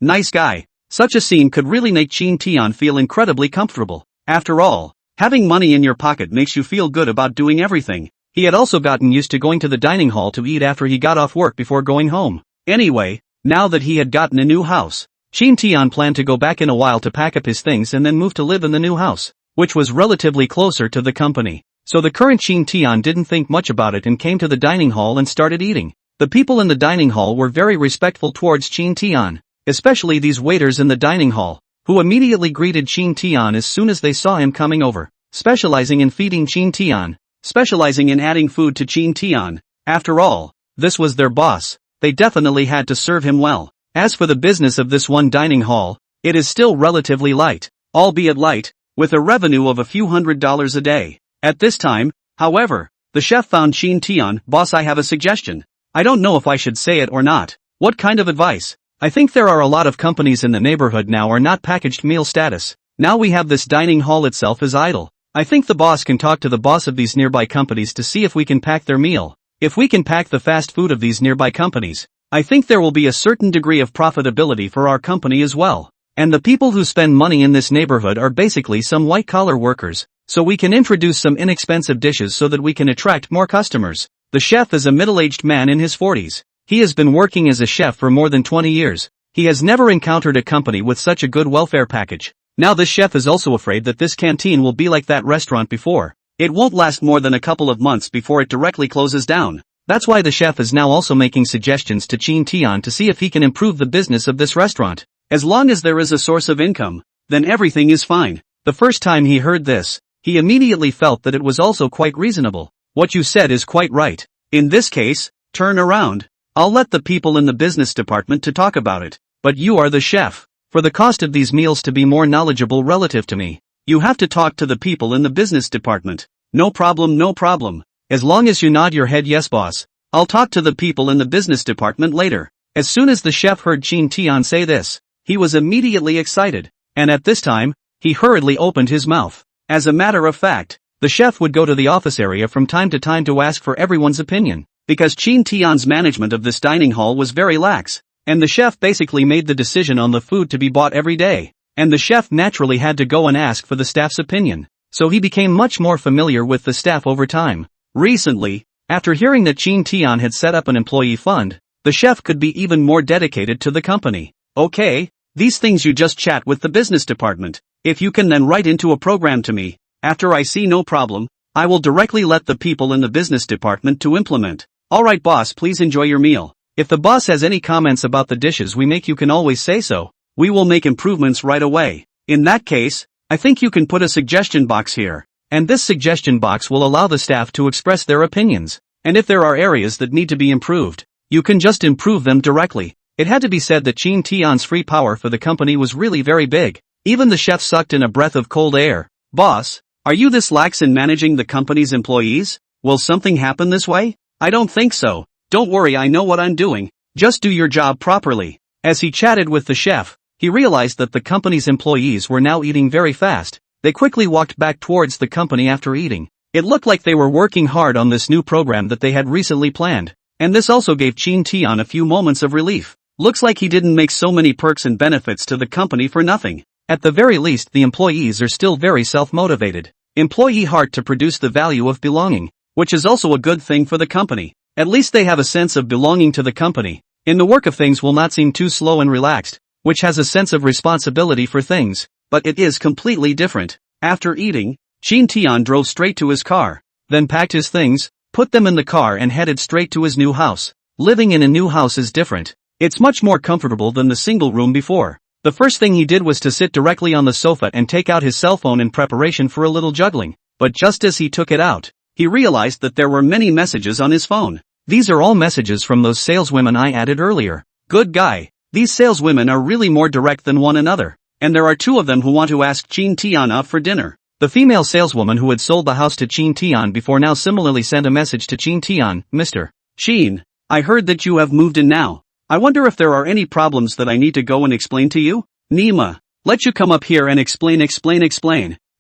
Nice guy. Such a scene could really make Chin Tian feel incredibly comfortable. After all, having money in your pocket makes you feel good about doing everything. He had also gotten used to going to the dining hall to eat after he got off work before going home. Anyway, now that he had gotten a new house, Chin Tian planned to go back in a while to pack up his things and then move to live in the new house, which was relatively closer to the company. So the current Chin Tian didn't think much about it and came to the dining hall and started eating. The people in the dining hall were very respectful towards Chin Tian, especially these waiters in the dining hall, who immediately greeted Chin Tian as soon as they saw him coming over, specializing in feeding Chin Tian, specializing in adding food to Chin Tian. After all, this was their boss. They definitely had to serve him well. As for the business of this one dining hall, it is still relatively light, albeit light, with a revenue of a few $100s a day. At this time, however, the chef found Chin Tian. Boss, I have a suggestion. I don't know if I should say it or not. What kind of advice? I think there are a lot of companies in the neighborhood now are not packaged meal status. Now we have this dining hall itself is idle. I think the boss can talk to the boss of these nearby companies to see if we can pack their meal. If we can pack the fast food of these nearby companies, I think there will be a certain degree of profitability for our company as well. And the people who spend money in this neighborhood are basically some white-collar workers, so we can introduce some inexpensive dishes so that we can attract more customers. The chef is a middle-aged man in his 40s. He has been working as a chef for more than 20 years. He has never encountered a company with such a good welfare package. Now this chef is also afraid that this canteen will be like that restaurant before. It won't last more than a couple of months before it directly closes down. That's why the chef is now also making suggestions to Chin Tian to see if he can improve the business of this restaurant. As long as there is a source of income, then everything is fine. The first time he heard this, he immediately felt that it was also quite reasonable. What you said is quite right. In this case, turn around. I'll let the people in the business department to talk about it. But you are the chef. For the cost of these meals to be more knowledgeable relative to me, you have to talk to the people in the business department. No problem, no problem. As long as you nod your head yes boss, I'll talk to the people in the business department later. As soon as the chef heard Chin Tian say this, he was immediately excited, and at this time, he hurriedly opened his mouth. As a matter of fact, the chef would go to the office area from time to time to ask for everyone's opinion, because Chin Tian's management of this dining hall was very lax, and the chef basically made the decision on the food to be bought every day, and the chef naturally had to go and ask for the staff's opinion, so he became much more familiar with the staff over time. Recently, after hearing that Chin Tian had set up an employee fund, the chef could be even more dedicated to the company. Okay, These things you just chat with the business department. If you can then write into a program to me, after I see no problem, I will directly let the people in the business department to implement. Alright boss, please enjoy your meal. If the boss has any comments about the dishes we make, you can always say so. We will make improvements right away. In that case, I think you can put a suggestion box here. And this suggestion box will allow the staff to express their opinions. And if there are areas that need to be improved, you can just improve them directly. It had to be said that Chin Tian's free power for the company was really very big. Even the chef sucked in a breath of cold air. Boss, are you this lax in managing the company's employees? Will something happen this way? I don't think so. Don't worry, I know what I'm doing. Just do your job properly. As he chatted with the chef, he realized that the company's employees were now eating very fast. They quickly walked back towards the company after eating. It looked like they were working hard on this new program that they had recently planned. And this also gave Chin Tian a few moments of relief. Looks like he didn't make so many perks and benefits to the company for nothing. At the very least, the employees are still very self-motivated. Employee heart to produce the value of belonging, which is also a good thing for the company. At least they have a sense of belonging to the company. In the work of things will not seem too slow and relaxed, which has a sense of responsibility for things, but it is completely different. After eating, Chin Tian drove straight to his car, then packed his things, put them in the car and headed straight to his new house. Living in a new house is different. It's much more comfortable than the single room before. The first thing he did was to sit directly on the sofa and take out his cell phone in preparation for a little juggling. But just as he took it out, he realized that there were many messages on his phone. These are all messages from those saleswomen I added earlier. Good guy. These saleswomen are really more direct than one another. And there are two of them who want to ask Chin Tian out for dinner. The female saleswoman who had sold the house to Chin Tian before now similarly sent a message to Chin Tian. Mr. Chin, I heard that you have moved in now. I wonder if there are any problems that I need to go and explain to you? Nima, let you come up here and explain.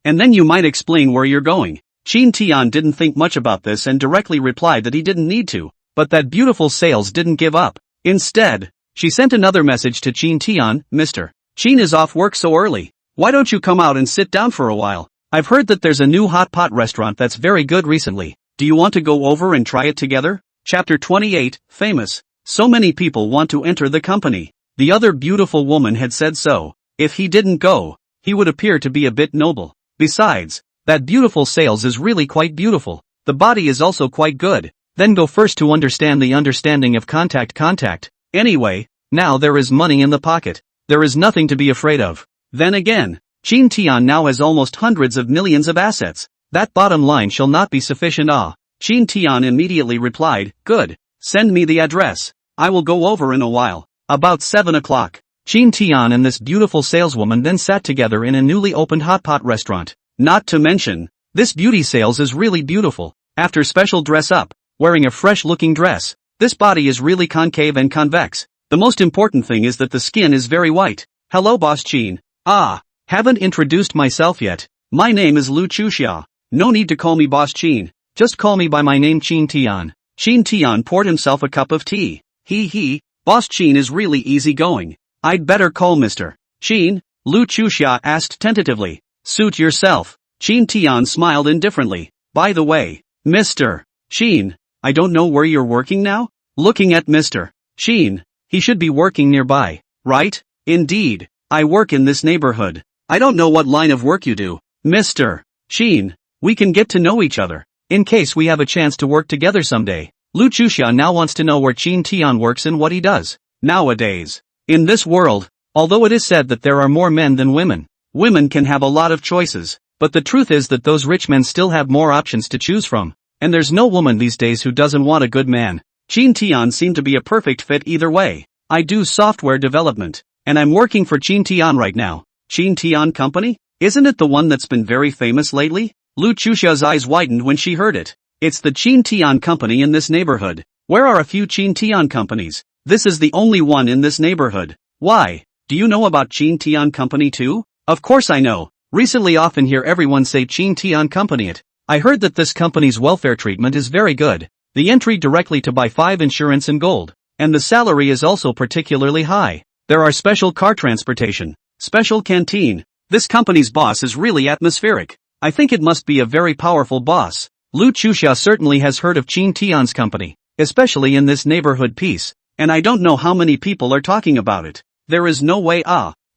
And then you might explain where you're going. Chin Tian didn't think much about this and directly replied that he didn't need to. But that beautiful sales didn't give up. Instead, she sent another message to Chin Tian. Mr. Chin is off work so early. Why don't you come out and sit down for a while? I've heard that there's a new hot pot restaurant that's very good recently. Do you want to go over and try it together? Chapter 28, Famous. So many people want to enter the company. The other beautiful woman had said so. If he didn't go, he would appear to be a bit noble. Besides, that beautiful sales is really quite beautiful. The body is also quite good. Then go first to understand the understanding of contact. Anyway, now there is money in the pocket. There is nothing to be afraid of. Then again, Chin Tian now has almost hundreds of millions of assets. That bottom line shall not be sufficient. Chin Tian immediately replied, good. Send me the address. I will go over in a while. About 7 o'clock. Chin Tian and this beautiful saleswoman then sat together in a newly opened hot pot restaurant. Not to mention, this beauty sales is really beautiful. After special dress up, wearing a fresh looking dress, this body is really concave and convex. The most important thing is that the skin is very white. Hello boss Chin. Haven't introduced myself yet. My name is Lu Chuxia. No need to call me boss Chin. Just call me by my name Chin Tian. Chin Tian poured himself a cup of tea. Boss Chin is really easygoing. I'd better call Mr. Chin, Lu Chuxia asked tentatively. Suit yourself. Chin Tian smiled indifferently. By the way, Mr. Chin, I don't know where you're working now? Looking at Mr. Chin, he should be working nearby, right? Indeed, I work in this neighborhood. I don't know what line of work you do. Mr. Chin, we can get to know each other. In case we have a chance to work together someday. Lu Chuxia now wants to know where Chin Tian works and what he does. Nowadays, in this world, although it is said that there are more men than women, women can have a lot of choices, but the truth is that those rich men still have more options to choose from. And there's no woman these days who doesn't want a good man. Chin Tian seemed to be a perfect fit either way. I do software development, and I'm working for Chin Tian right now. Chin Tian Company? Isn't it the one that's been very famous lately? Lu Chuxia's eyes widened when she heard it. It's the Chin Tian Company in this neighborhood. Where are a few Chin Tian companies? This is the only one in this neighborhood. Why? Do you know about Chin Tian Company too? Of course I know. Recently often hear everyone say Chin Tian Company it. I heard that this company's welfare treatment is very good. The entry directly to buy 5 insurance and gold. And the salary is also particularly high. There are special car transportation, special canteen. This company's boss is really atmospheric. I think it must be a very powerful boss. Lu Chuxia certainly has heard of Chin Tian's company, especially in this neighborhood piece, and I don't know how many people are talking about it. There is no way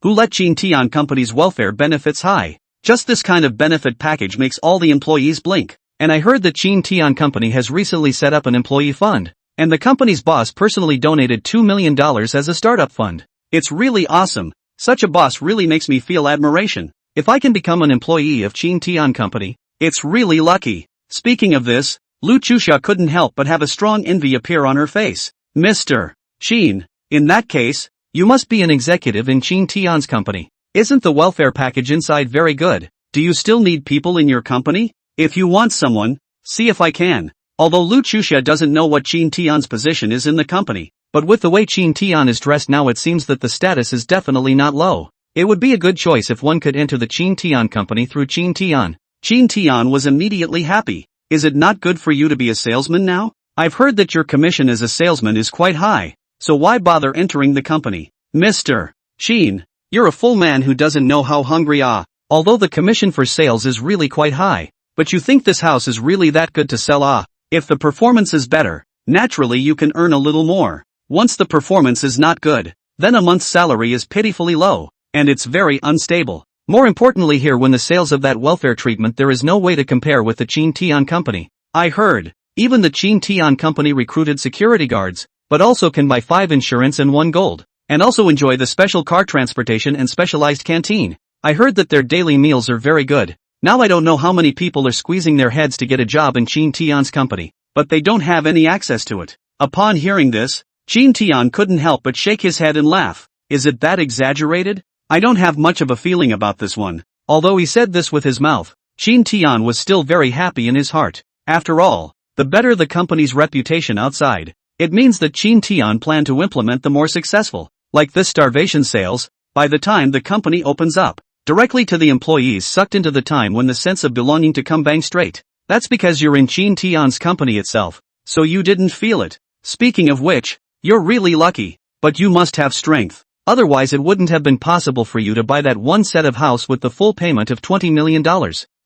who let Chin Tian Company's welfare benefits high. Just this kind of benefit package makes all the employees blink. And I heard that Chin Tian Company has recently set up an employee fund. And the company's boss personally donated $2 million as a startup fund. It's really awesome. Such a boss really makes me feel admiration. If I can become an employee of Chin Tian Company, it's really lucky. Speaking of this, Lu Chusha couldn't help but have a strong envy appear on her face. Mr. Chin, in that case, you must be an executive in Chin Tian's company. Isn't the welfare package inside very good? Do you still need people in your company? If you want someone, see if I can. Although Lu Chusha doesn't know what Chin Tian's position is in the company, but with the way Chin Tian is dressed now it seems that the status is definitely not low. It would be a good choice if one could enter the Chin Tian Company through Chin Tian. Chin Tian was immediately happy. Is it not good for you to be a salesman now? I've heard that your commission as a salesman is quite high, so why bother entering the company? Mr. Chin, you're a full man who doesn't know how hungry although the commission for sales is really quite high, but you think this house is really that good to sell If the performance is better, naturally you can earn a little more. Once the performance is not good, then a month's salary is pitifully low, and it's very unstable. More importantly here when the sales of that welfare treatment there is no way to compare with the Chin Tian Company. I heard, even the Chin Tian Company recruited security guards, but also can buy 5 insurance and 1 gold, and also enjoy the special car transportation and specialized canteen. I heard that their daily meals are very good. Now I don't know how many people are squeezing their heads to get a job in Chin Tian's company, but they don't have any access to it. Upon hearing this, Chin Tian couldn't help but shake his head and laugh. Is it that exaggerated? I don't have much of a feeling about this one. Although he said this with his mouth, Chin Tian was still very happy in his heart. After all, the better the company's reputation outside, it means that Chin Tian planned to implement the more successful, like this starvation sales, by the time the company opens up, directly to the employees sucked into the time when the sense of belonging to come bang straight. That's because you're in Chin Tian's company itself, so you didn't feel it. Speaking of which, you're really lucky, but you must have strength. Otherwise it wouldn't have been possible for you to buy that one set of house with the full payment of $20 million.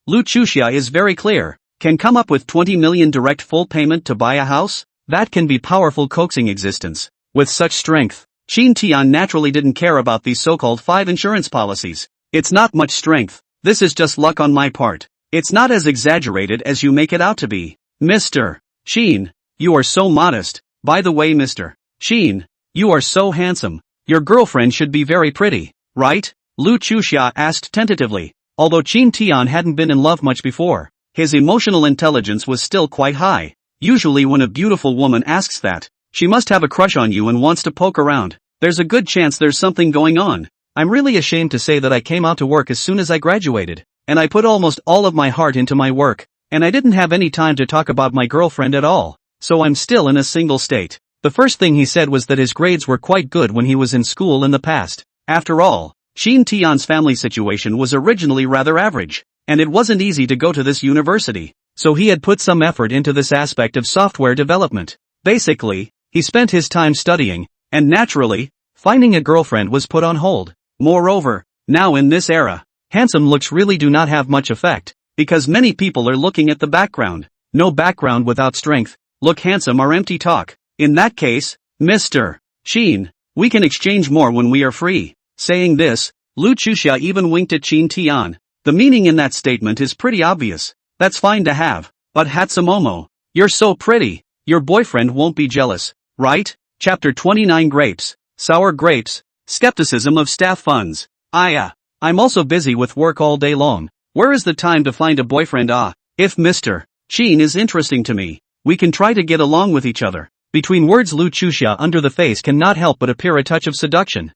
Lu Chusha is very clear. Can come up with 20 million direct full payment to buy a house? That can be powerful coaxing existence. With such strength, Chin Tian naturally didn't care about these so-called 5 insurance policies. It's not much strength. This is just luck on my part. It's not as exaggerated as you make it out to be. Mr. Chin, you are so modest. By the way, Mr. Chin, you are so handsome. Your girlfriend should be very pretty, right? Lu Chusha asked tentatively. Although Chin Tian hadn't been in love much before, his emotional intelligence was still quite high. Usually when a beautiful woman asks that, she must have a crush on you and wants to poke around. There's a good chance there's something going on. I'm really ashamed to say that I came out to work as soon as I graduated, and I put almost all of my heart into my work, and I didn't have any time to talk about my girlfriend at all, so I'm still in a single state. The first thing he said was that his grades were quite good when he was in school in the past. After all, Chin Tian's family situation was originally rather average, and it wasn't easy to go to this university, so he had put some effort into this aspect of software development. Basically, he spent his time studying, and naturally, finding a girlfriend was put on hold. Moreover, now in this era, handsome looks really do not have much effect, because many people are looking at the background. No background without strength, look handsome or empty talk. In that case, Mr. Chin, we can exchange more when we are free. Saying this, Lu Chusha even winked at Chin Tian. The meaning in that statement is pretty obvious. That's fine to have, but Hatsumomo, you're so pretty, your boyfriend won't be jealous, right? Chapter 29 Grapes, Sour Grapes, Skepticism of Staff Funds. I'm also busy with work all day long. Where is the time to find a boyfriend? If Mr. Chin is interesting to me, we can try to get along with each other. Between words Lu Chusha under the face cannot help but appear a touch of seduction.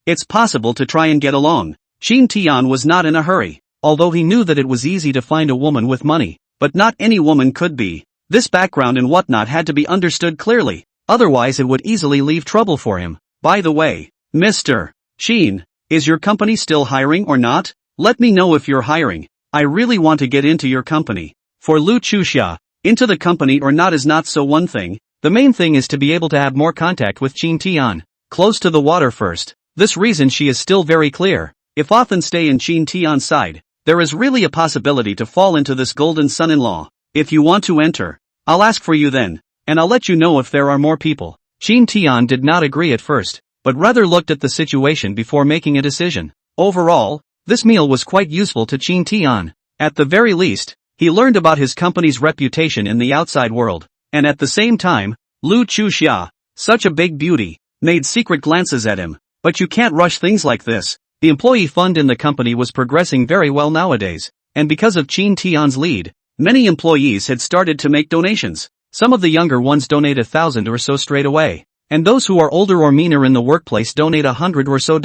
It's possible to try and get along. Chin Tian was not in a hurry, although he knew that it was easy to find a woman with money, but not any woman could be. This background and whatnot had to be understood clearly, otherwise it would easily leave trouble for him. By the way, Mr. Chin, is your company still hiring or not? Let me know if you're hiring. I really want to get into your company. For Lu Chusha, into the company or not is not so one thing. The main thing is to be able to have more contact with Chin Tian. Close to the water first. This reason she is still very clear. If often stay in Chin Tian's side, there is really a possibility to fall into this golden son-in-law. If you want to enter, I'll ask for you then, and I'll let you know if there are more people. Chin Tian did not agree at first, but rather looked at the situation before making a decision. Overall, this meal was quite useful to Qin Tian. At the very least, he learned about his company's reputation in the outside world, and at the same time, Lu Chuxia, such a big beauty, made secret glances at him. But you can't rush things like this. The employee fund in the company was progressing very well nowadays, and because of Qin Tian's lead, many employees had started to make donations. Some of the younger ones donate 1,000 or so straight away, and those who are older or meaner in the workplace donate $100 or so,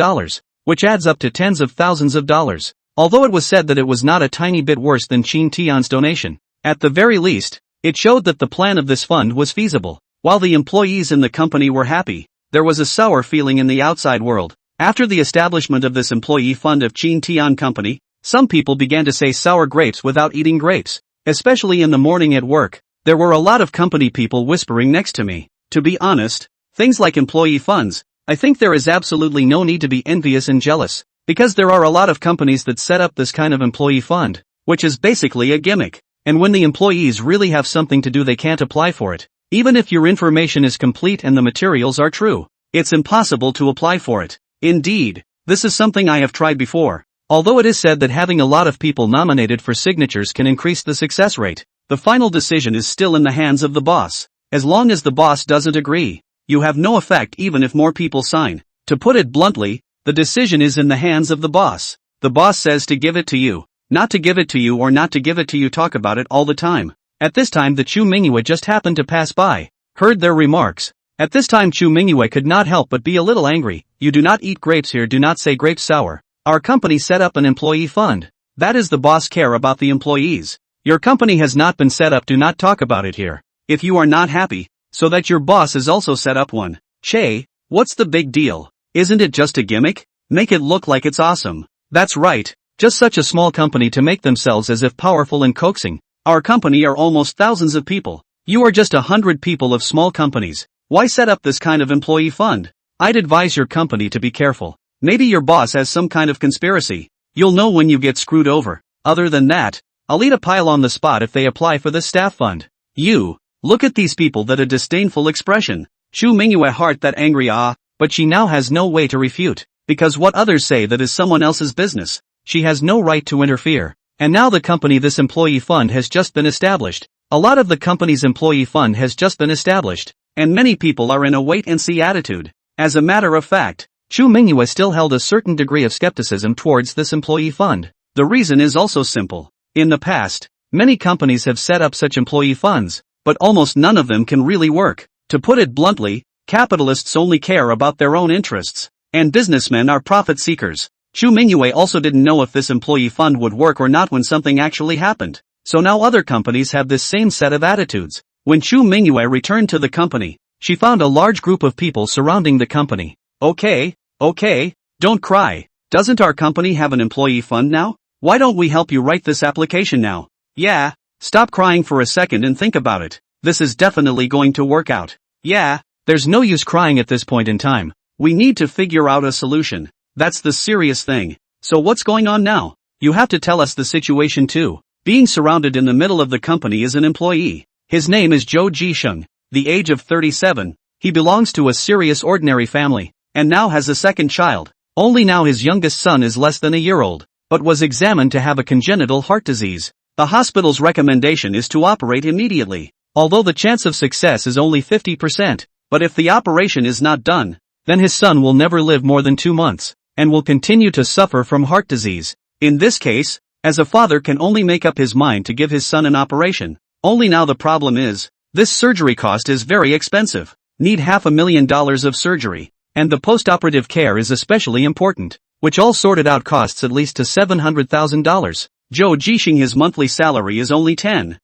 which adds up to tens of thousands of dollars. Although it was said that it was not a tiny bit worse than Qin Tian's donation, at the very least, it showed that the plan of this fund was feasible. While the employees in the company were happy, there was a sour feeling in the outside world. After the establishment of this employee fund of Qin Tian Company, some people began to say sour grapes without eating grapes. Especially in the morning at work, there were a lot of company people whispering next to me. To be honest, things like employee funds, I think there is absolutely no need to be envious and jealous, because there are a lot of companies that set up this kind of employee fund, which is basically a gimmick, and when the employees really have something to do they can't apply for it. Even if your information is complete and the materials are true, it's impossible to apply for it. Indeed, this is something I have tried before. Although it is said that having a lot of people nominated for signatures can increase the success rate, the final decision is still in the hands of the boss. As long as the boss doesn't agree, you have no effect even if more people sign. To put it bluntly, the decision is in the hands of the boss. The boss says to give it to you, not to give it to you or not to give it to you. Talk about it all the time. At this time the Chu Mingyue just happened to pass by, heard their remarks. At this time Chu Mingyue could not help but be a little angry. You do not eat grapes here, do not say grapes sour. Our company set up an employee fund. That is the boss care about the employees. Your company has not been set up, do not talk about it here. If you are not happy, so that your boss has also set up one. Che, what's the big deal? Isn't it just a gimmick? Make it look like it's awesome. That's right, just such a small company to make themselves as if powerful and coaxing. Our company are almost thousands of people. You are just 100 people of small companies. Why set up this kind of employee fund? I'd advise your company to be careful. Maybe your boss has some kind of conspiracy. You'll know when you get screwed over. Other than that, I'll eat a pile on the spot if they apply for the staff fund. You, look at these people, that a disdainful expression. Chu Mingyue heart that angry but she now has no way to refute, because what others say that is someone else's business. She has no right to interfere. And now the company, this employee fund has just been established. A lot of the company's employee fund has just been established, and many people are in a wait-and-see attitude. As a matter of fact, Chu Mingyue still held a certain degree of skepticism towards this employee fund. The reason is also simple. In the past, many companies have set up such employee funds, but almost none of them can really work. To put it bluntly, capitalists only care about their own interests, and businessmen are profit seekers. Chu Mingyue also didn't know if this employee fund would work or not when something actually happened. So now other companies have this same set of attitudes. When Chu Mingyue returned to the company, she found a large group of people surrounding the company. Okay, don't cry. Doesn't our company have an employee fund now? Why don't we help you write this application now? Yeah, stop crying for a second and think about it. This is definitely going to work out. Yeah, there's no use crying at this point in time. We need to figure out a solution. That's the serious thing. So what's going on now? You have to tell us the situation too. Being surrounded in the middle of the company is an employee. His name is Zhou Jisheng, the age of 37. He belongs to a serious ordinary family, and now has a second child. Only now his youngest son is less than a year old, but was examined to have a congenital heart disease. The hospital's recommendation is to operate immediately, although the chance of success is only 50%. But if the operation is not done, then his son will never live more than 2 months, and will continue to suffer from heart disease. In this case, as a father can only make up his mind to give his son an operation. Only now the problem is, this surgery cost is very expensive. Need $500,000 of surgery, and the post-operative care is especially important, which all sorted out costs at least to $700,000. Zhou Jisheng, his monthly salary is only 10,000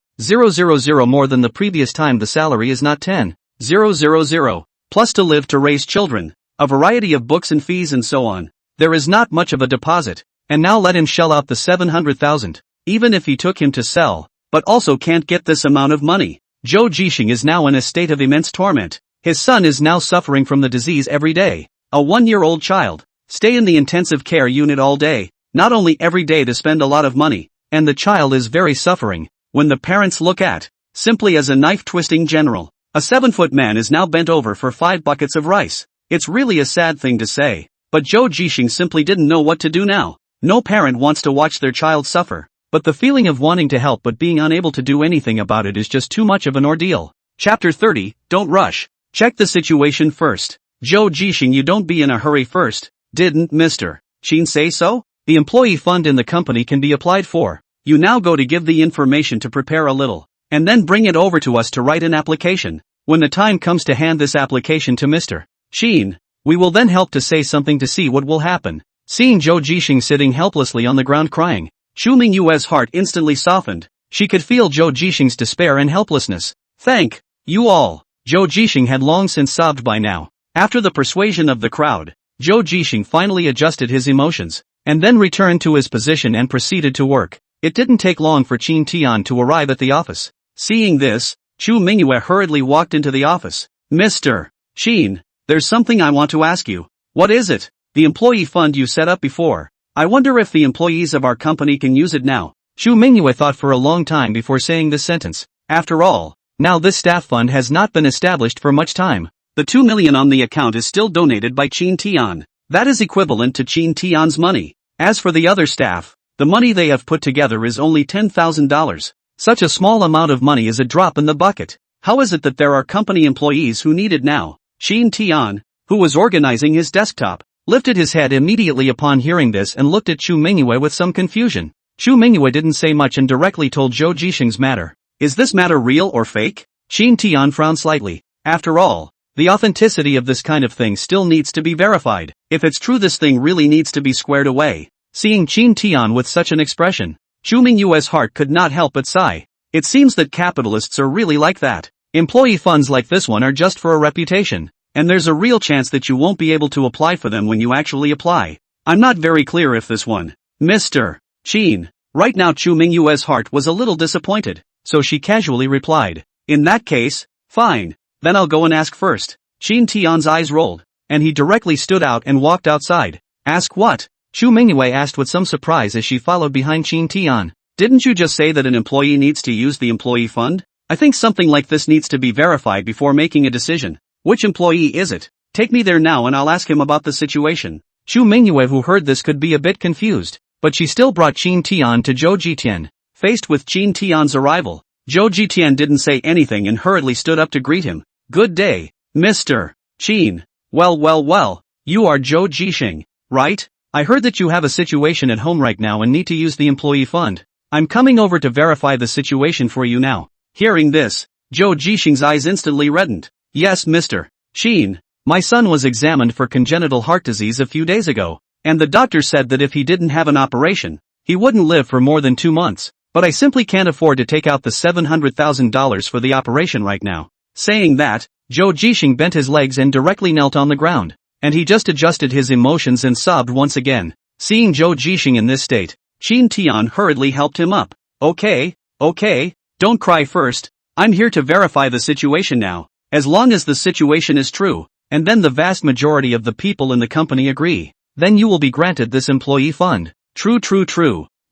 more than the previous time. The salary is not 10,000, plus to live to raise children, a variety of books and fees and so on. There is not much of a deposit, and now let him shell out the 700,000, even if he took him to sell, but also can't get this amount of money. Zhou Jisheng is now in a state of immense torment. His son is now suffering from the disease every day. A 1-year-old child, stay in the intensive care unit all day, not only every day to spend a lot of money, and the child is very suffering, when the parents look at, simply as a knife-twisting general. A 7-foot man is now bent over for 5 buckets of rice. It's really a sad thing to say, but Zhou Jixing simply didn't know what to do now. No parent wants to watch their child suffer, but the feeling of wanting to help but being unable to do anything about it is just too much of an ordeal. Chapter 30, Don't rush. Check the situation first. Zhou Jixing, you don't be in a hurry first. Didn't Mr. Qin say so? The employee fund in the company can be applied for. You now go to give the information to prepare a little, and then bring it over to us to write an application. When the time comes to hand this application to Mr. Qin, we will then help to say something to see what will happen. Seeing Zhou Jixing sitting helplessly on the ground crying, Chu Mingyue's heart instantly softened. She could feel Zhou Jixing's despair and helplessness. Thank you all. Zhou Jixing had long since sobbed by now. After the persuasion of the crowd, Zhou Jixing finally adjusted his emotions, and then returned to his position and proceeded to work. It didn't take long for Qin Tian to arrive at the office. Seeing this, Chu Mingyue hurriedly walked into the office. Mr. Qin, there's something I want to ask you. What is it? The employee fund you set up before. I wonder if the employees of our company can use it now. Chu Mingyue thought for a long time before saying this sentence. After all, now this staff fund has not been established for much time. The 2 million on the account is still donated by Qin Tian. That is equivalent to Qin Tian's money. As for the other staff, the money they have put together is only $10,000. Such a small amount of money is a drop in the bucket. How is it that there are company employees who need it now? Qin Tian, who was organizing his desktop, lifted his head immediately upon hearing this and looked at Chu Mingyue with some confusion. Chu Mingyue didn't say much and directly told Zhou Jixing's matter. Is this matter real or fake? Qin Tian frowned slightly. After all, the authenticity of this kind of thing still needs to be verified. If it's true, this thing really needs to be squared away. Seeing Qin Tian with such an expression, Chu Mingyue's heart could not help but sigh. It seems that capitalists are really like that. Employee funds like this one are just for a reputation, and there's a real chance that you won't be able to apply for them when you actually apply. I'm not very clear if this one. Mr. Qin. Right now Chu Mingyue's heart was a little disappointed, so she casually replied. In that case, fine. Then I'll go and ask first. Qin Tian's eyes rolled, and he directly stood out and walked outside. Ask what? Chu Mingyue asked with some surprise as she followed behind Qin Tian. Didn't you just say that an employee needs to use the employee fund? I think something like this needs to be verified before making a decision. Which employee is it? Take me there now and I'll ask him about the situation. Chu Mingyue, who heard this, could be a bit confused, but she still brought Qin Tian to Zhou Jitian. Faced with Qin Tian's arrival, Zhou Jitian didn't say anything and hurriedly stood up to greet him. Good day, Mr. Qin. Well, you are Zhou Jixing, right? I heard that you have a situation at home right now and need to use the employee fund. I'm coming over to verify the situation for you now. Hearing this, Zhou Jixing's eyes instantly reddened. Yes, Mr. Qin. My son was examined for congenital heart disease a few days ago, and the doctor said that if he didn't have an operation, he wouldn't live for more than 2 months. But I simply can't afford to take out the $700,000 for the operation right now. Saying that, Zhou Jixing bent his legs and directly knelt on the ground, and he just adjusted his emotions and sobbed once again. Seeing Zhou Jixing in this state, Qin Tian hurriedly helped him up. Okay, don't cry first. I'm here to verify the situation now. As long as the situation is true, and then the vast majority of the people in the company agree, then you will be granted this employee fund. True.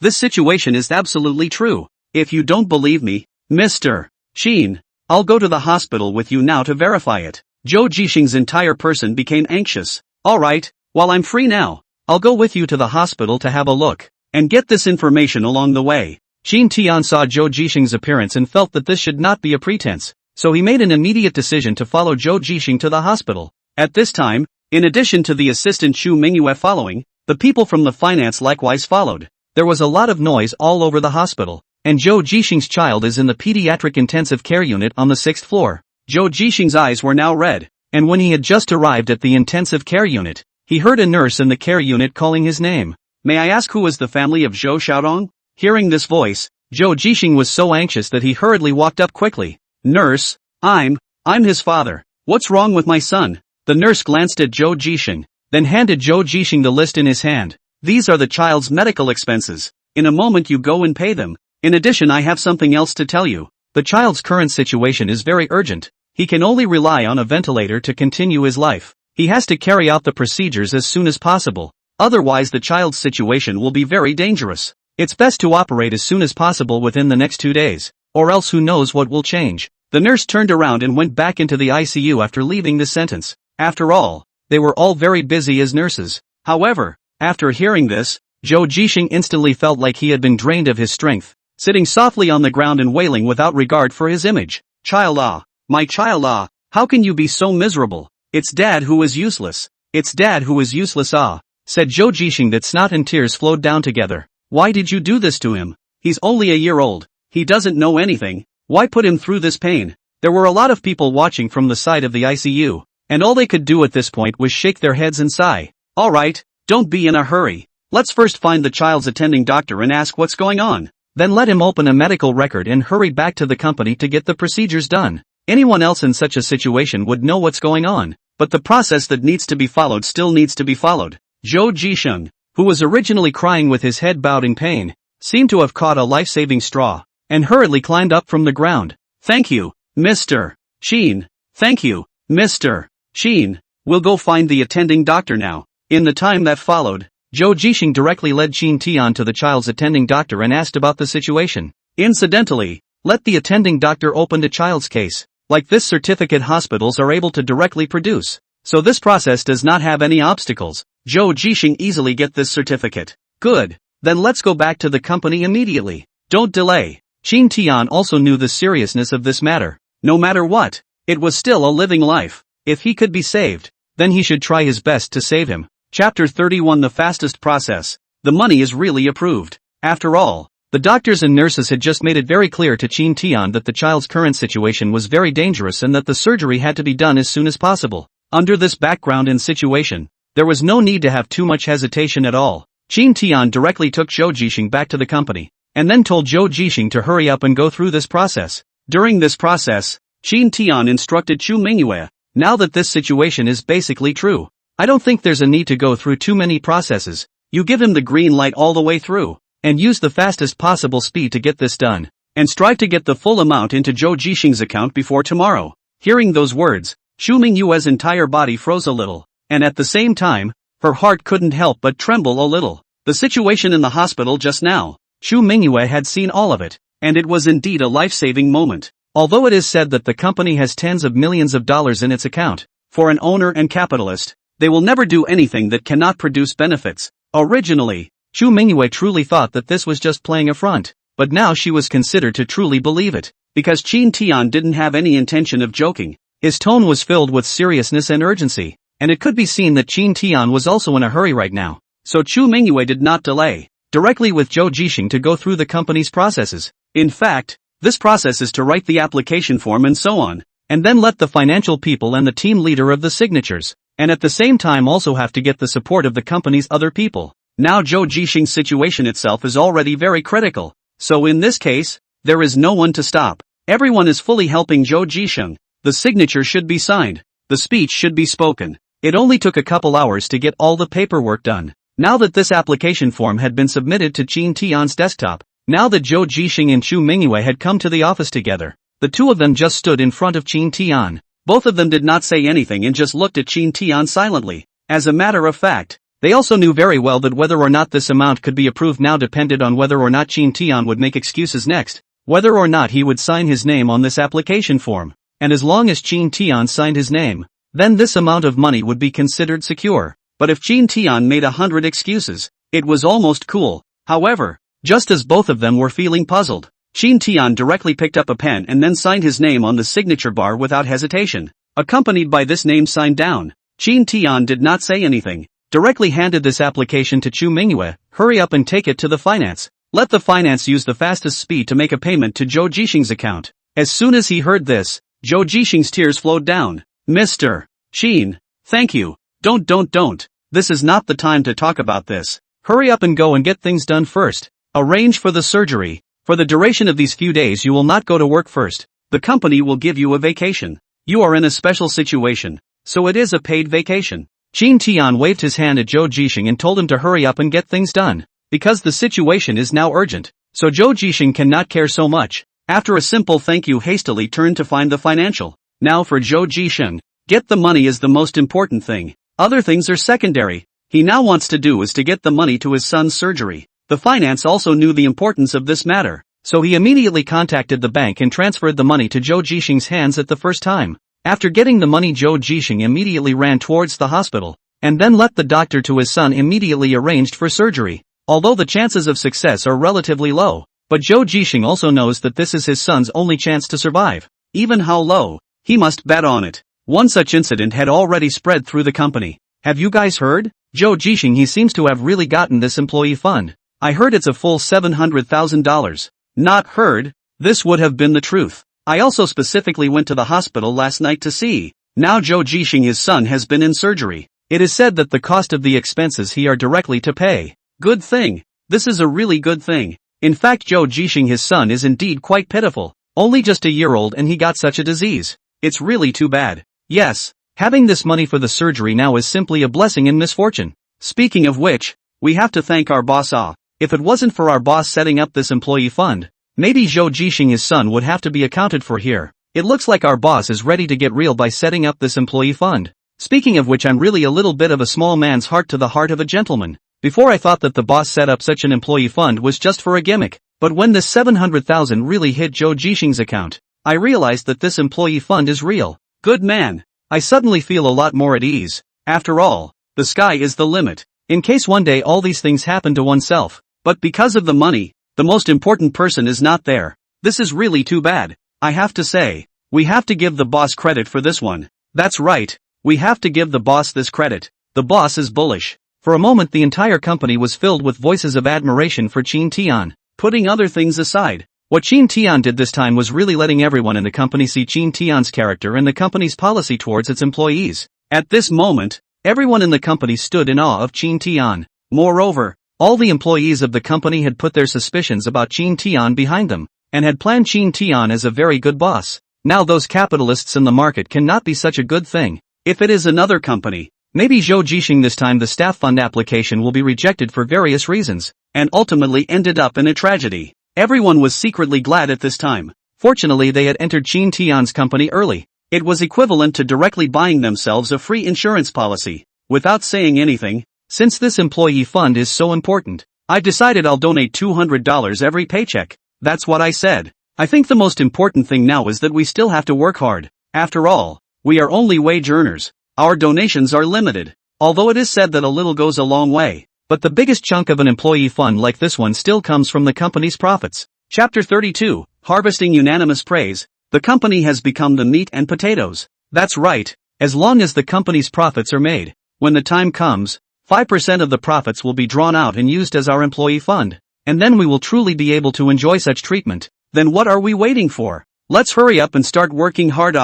This situation is absolutely true. If you don't believe me, Mr. Qin, I'll go to the hospital with you now to verify it. Zhou Jixing's entire person became anxious. Alright, while I'm free now, I'll go with you to the hospital to have a look, and get this information along the way. Qin Tian saw Zhou Jixing's appearance and felt that this should not be a pretense, so he made an immediate decision to follow Zhou Jixing to the hospital. At this time, in addition to the assistant Chu Mingyue following, the people from the finance likewise followed. There was a lot of noise all over the hospital, and Zhou Jixing's child is in the pediatric intensive care unit on the 6th floor. Zhou Jixing's eyes were now red, and when he had just arrived at the intensive care unit, he heard a nurse in the care unit calling his name. May I ask who is the family of Zhou Xiaodong? Hearing this voice, Zhou Jixing was so anxious that he hurriedly walked up quickly. Nurse, I'm his father. What's wrong with my son? The nurse glanced at Zhou Jixing, then handed Zhou Jixing the list in his hand. These are the child's medical expenses. In a moment you go and pay them. In addition, I have something else to tell you. The child's current situation is very urgent. He can only rely on a ventilator to continue his life. He has to carry out the procedures as soon as possible. Otherwise the child's situation will be very dangerous. It's best to operate as soon as possible within the next 2 days, or else who knows what will change. The nurse turned around and went back into the ICU after leaving this sentence. After all, they were all very busy as nurses. However, after hearing this, Zhou Jixing instantly felt like he had been drained of his strength, sitting softly on the ground and wailing without regard for his image. Child ah, my child ah, how can you be so miserable? It's dad who is useless. It's dad who is useless ah, said Zhou Jixing that snot and tears flowed down together. Why did you do this to him? He's only a year old. He doesn't know anything. Why put him through this pain? There were a lot of people watching from the side of the ICU, and all they could do at this point was shake their heads and sigh. Alright, don't be in a hurry. Let's first find the child's attending doctor and ask what's going on. Then let him open a medical record and hurry back to the company to get the procedures done. Anyone else in such a situation would know what's going on, but the process that needs to be followed still needs to be followed. Zhou Jixing, who was originally crying with his head bowed in pain, seemed to have caught a life-saving straw, and hurriedly climbed up from the ground. Thank you, Mr. Sheen. Thank you, Mr. Sheen. We'll go find the attending doctor now. In the time that followed, Zhou Jixing directly led Qin Tian to the child's attending doctor and asked about the situation. Incidentally, let the attending doctor open the child's case. Like this certificate hospitals are able to directly produce, so this process does not have any obstacles. Zhou Jixing easily get this certificate. Good. Then let's go back to the company immediately. Don't delay. Qin Tian also knew the seriousness of this matter. No matter what, it was still a living life. If he could be saved, then he should try his best to save him. Chapter 31 The fastest process. The money is really approved. After all, the doctors and nurses had just made it very clear to Qin Tian that the child's current situation was very dangerous and that the surgery had to be done as soon as possible. Under this background and situation, there was no need to have too much hesitation at all. Qin Tian directly took Zhou Jixing back to the company, and then told Zhou Jixing to hurry up and go through this process. During this process, Qin Tian instructed Chu Mingyue, now that this situation is basically true, I don't think there's a need to go through too many processes. You give him the green light all the way through, and use the fastest possible speed to get this done, and strive to get the full amount into Zhou Jixing's account before tomorrow. Hearing those words, Chu Mingyue's entire body froze a little, and at the same time, her heart couldn't help but tremble a little. The situation in the hospital just now, Chu Mingyue had seen all of it, and it was indeed a life-saving moment. Although it is said that the company has tens of millions of dollars in its account, for an owner and capitalist, they will never do anything that cannot produce benefits. Originally, Chu Mingyue truly thought that this was just playing a front, but now she was considered to truly believe it, because Qin Tian didn't have any intention of joking. His tone was filled with seriousness and urgency, and it could be seen that Qin Tian was also in a hurry right now. So Chu Mingyue did not delay, directly with Zhou Jixing to go through the company's processes. In fact, this process is to write the application form and so on, and then let the financial people and the team leader of the signatures, and at the same time also have to get the support of the company's other people. Now Zhou Jixing's situation itself is already very critical, so in this case, there is no one to stop. Everyone is fully helping Zhou Jixing. The signature should be signed. The speech should be spoken. It only took a couple hours to get all the paperwork done. Now that this application form had been submitted to Qin Tian's desktop, now that Zhou Jixing and Chu Mingyue had come to the office together, the two of them just stood in front of Qin Tian. Both of them did not say anything and just looked at Qin Tian silently. As a matter of fact, they also knew very well that whether or not this amount could be approved now depended on whether or not Qin Tian would make excuses next, whether or not he would sign his name on this application form, and as long as Qin Tian signed his name, then this amount of money would be considered secure. But if Qin Tian made 100 excuses, it was almost cool. However, just as both of them were feeling puzzled, Qin Tian directly picked up a pen and then signed his name on the signature bar without hesitation. Accompanied by this name signed down, Qin Tian did not say anything, directly handed this application to Chu Mingyue. Hurry up and take it to the finance. Let the finance use the fastest speed to make a payment to Zhou Jixing's account. As soon as he heard this, Zhou Jixing's tears flowed down. Mr. Qin, thank you. Don't. This is not the time to talk about this. Hurry up and go and get things done first. Arrange for the surgery. For the duration of these few days you will not go to work first. The company will give you a vacation. You are in a special situation, so it is a paid vacation. Qin Tian waved his hand at Zhou Jixing and told him to hurry up and get things done, because the situation is now urgent, so Zhou Jixing cannot care so much. After a simple thank you hastily turned to find the financial. Now for Zhou Jixing, get the money is the most important thing. Other things are secondary. He now wants to do is to get the money to his son's surgery. The finance also knew the importance of this matter, so he immediately contacted the bank and transferred the money to Zhou Jixing's hands at the first time. After getting the money, Zhou Jixing immediately ran towards the hospital, and then left the doctor to his son immediately arranged for surgery. Although the chances of success are relatively low, but Zhou Jixing also knows that this is his son's only chance to survive. Even how low, he must bet on it. One such incident had already spread through the company. Have you guys heard? Zhou Jixing, he seems to have really gotten this employee fund. I heard it's a full $700,000. Not heard, this would have been the truth. I also specifically went to the hospital last night to see. Now Zhou Jixing, his son, has been in surgery. It is said that the cost of the expenses he are directly to pay. Good thing. This is a really good thing. In fact, Zhou Jixing, his son, is indeed quite pitiful. Only just a year old and he got such a disease. It's really too bad. Yes, having this money for the surgery now is simply a blessing in misfortune. Speaking of which, we have to thank our boss. If it wasn't for our boss setting up this employee fund, maybe Zhou Jixing, his son, would have to be accounted for here. It looks like our boss is ready to get real by setting up this employee fund. Speaking of which, I'm really a little bit of a small man's heart to the heart of a gentleman. Before I thought that the boss set up such an employee fund was just for a gimmick, but when this 700,000 really hit Zhou Jixing's account, I realized that this employee fund is real. Good man. I suddenly feel a lot more at ease. After all, the sky is the limit. In case one day all these things happen to oneself, but because of the money, the most important person is not there. This is really too bad. I have to say, we have to give the boss credit for this one. That's right, we have to give the boss this credit. The boss is bullish. For a moment the entire company was filled with voices of admiration for Qin Tian. Putting other things aside, what Qin Tian did this time was really letting everyone in the company see Qin Tian's character and the company's policy towards its employees. At this moment, everyone in the company stood in awe of Qin Tian. Moreover, all the employees of the company had put their suspicions about Qin Tian behind them, and had planned Qin Tian as a very good boss. Now those capitalists in the market cannot be such a good thing. If it is another company, maybe Zhou Jixing, this time the staff fund application will be rejected for various reasons, and ultimately ended up in a tragedy. Everyone was secretly glad at this time. Fortunately they had entered Qin Tian's company early. It was equivalent to directly buying themselves a free insurance policy. Without saying anything, since this employee fund is so important, I've decided I'll donate $200 every paycheck. That's what I said. I think the most important thing now is that we still have to work hard. After all, we are only wage earners. Our donations are limited. Although it is said that a little goes a long way. But the biggest chunk of an employee fund like this one still comes from the company's profits. Chapter 32, Harvesting Unanimous Praise. The company has become the meat and potatoes. That's right, as long as the company's profits are made. When the time comes, 5% of the profits will be drawn out and used as our employee fund. And then we will truly be able to enjoy such treatment. Then what are we waiting for? Let's hurry up and start working hard.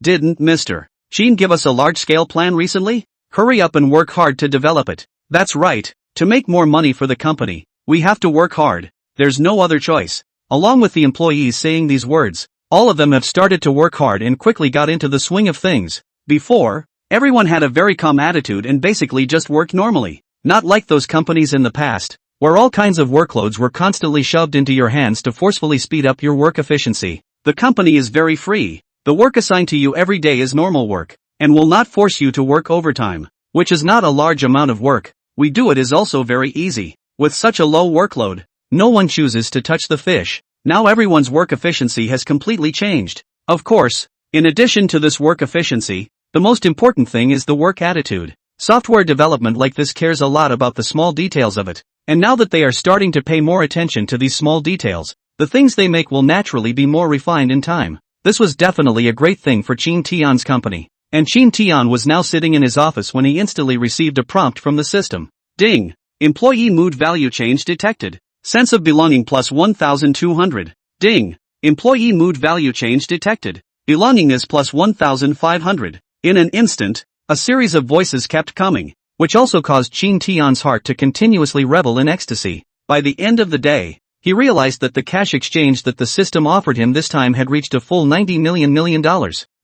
Didn't Mr. Qin give us a large-scale plan recently? Hurry up and work hard to develop it. That's right. To make more money for the company, we have to work hard. There's no other choice. Along with the employees saying these words, all of them have started to work hard and quickly got into the swing of things. Before, everyone had a very calm attitude and basically just worked normally. Not like those companies in the past, where all kinds of workloads were constantly shoved into your hands to forcefully speed up your work efficiency. The company is very free. The work assigned to you every day is normal work, and will not force you to work overtime, which is not a large amount of work. We do it is also very easy. With such a low workload, no one chooses to touch the fish. Now everyone's work efficiency has completely changed. Of course, in addition to this work efficiency, the most important thing is the work attitude. Software development like this cares a lot about the small details of it. And now that they are starting to pay more attention to these small details, the things they make will naturally be more refined in time. This was definitely a great thing for Qin Tian's company. And Qin Tian was now sitting in his office when he instantly received a prompt from the system. Ding! Employee mood value change detected. Sense of belonging plus 1,200. Ding! Employee mood value change detected. Belongingness plus 1,500. In an instant, a series of voices kept coming, which also caused Qin Tian's heart to continuously revel in ecstasy. By the end of the day, he realized that the cash exchange that the system offered him this time had reached a full $90 million.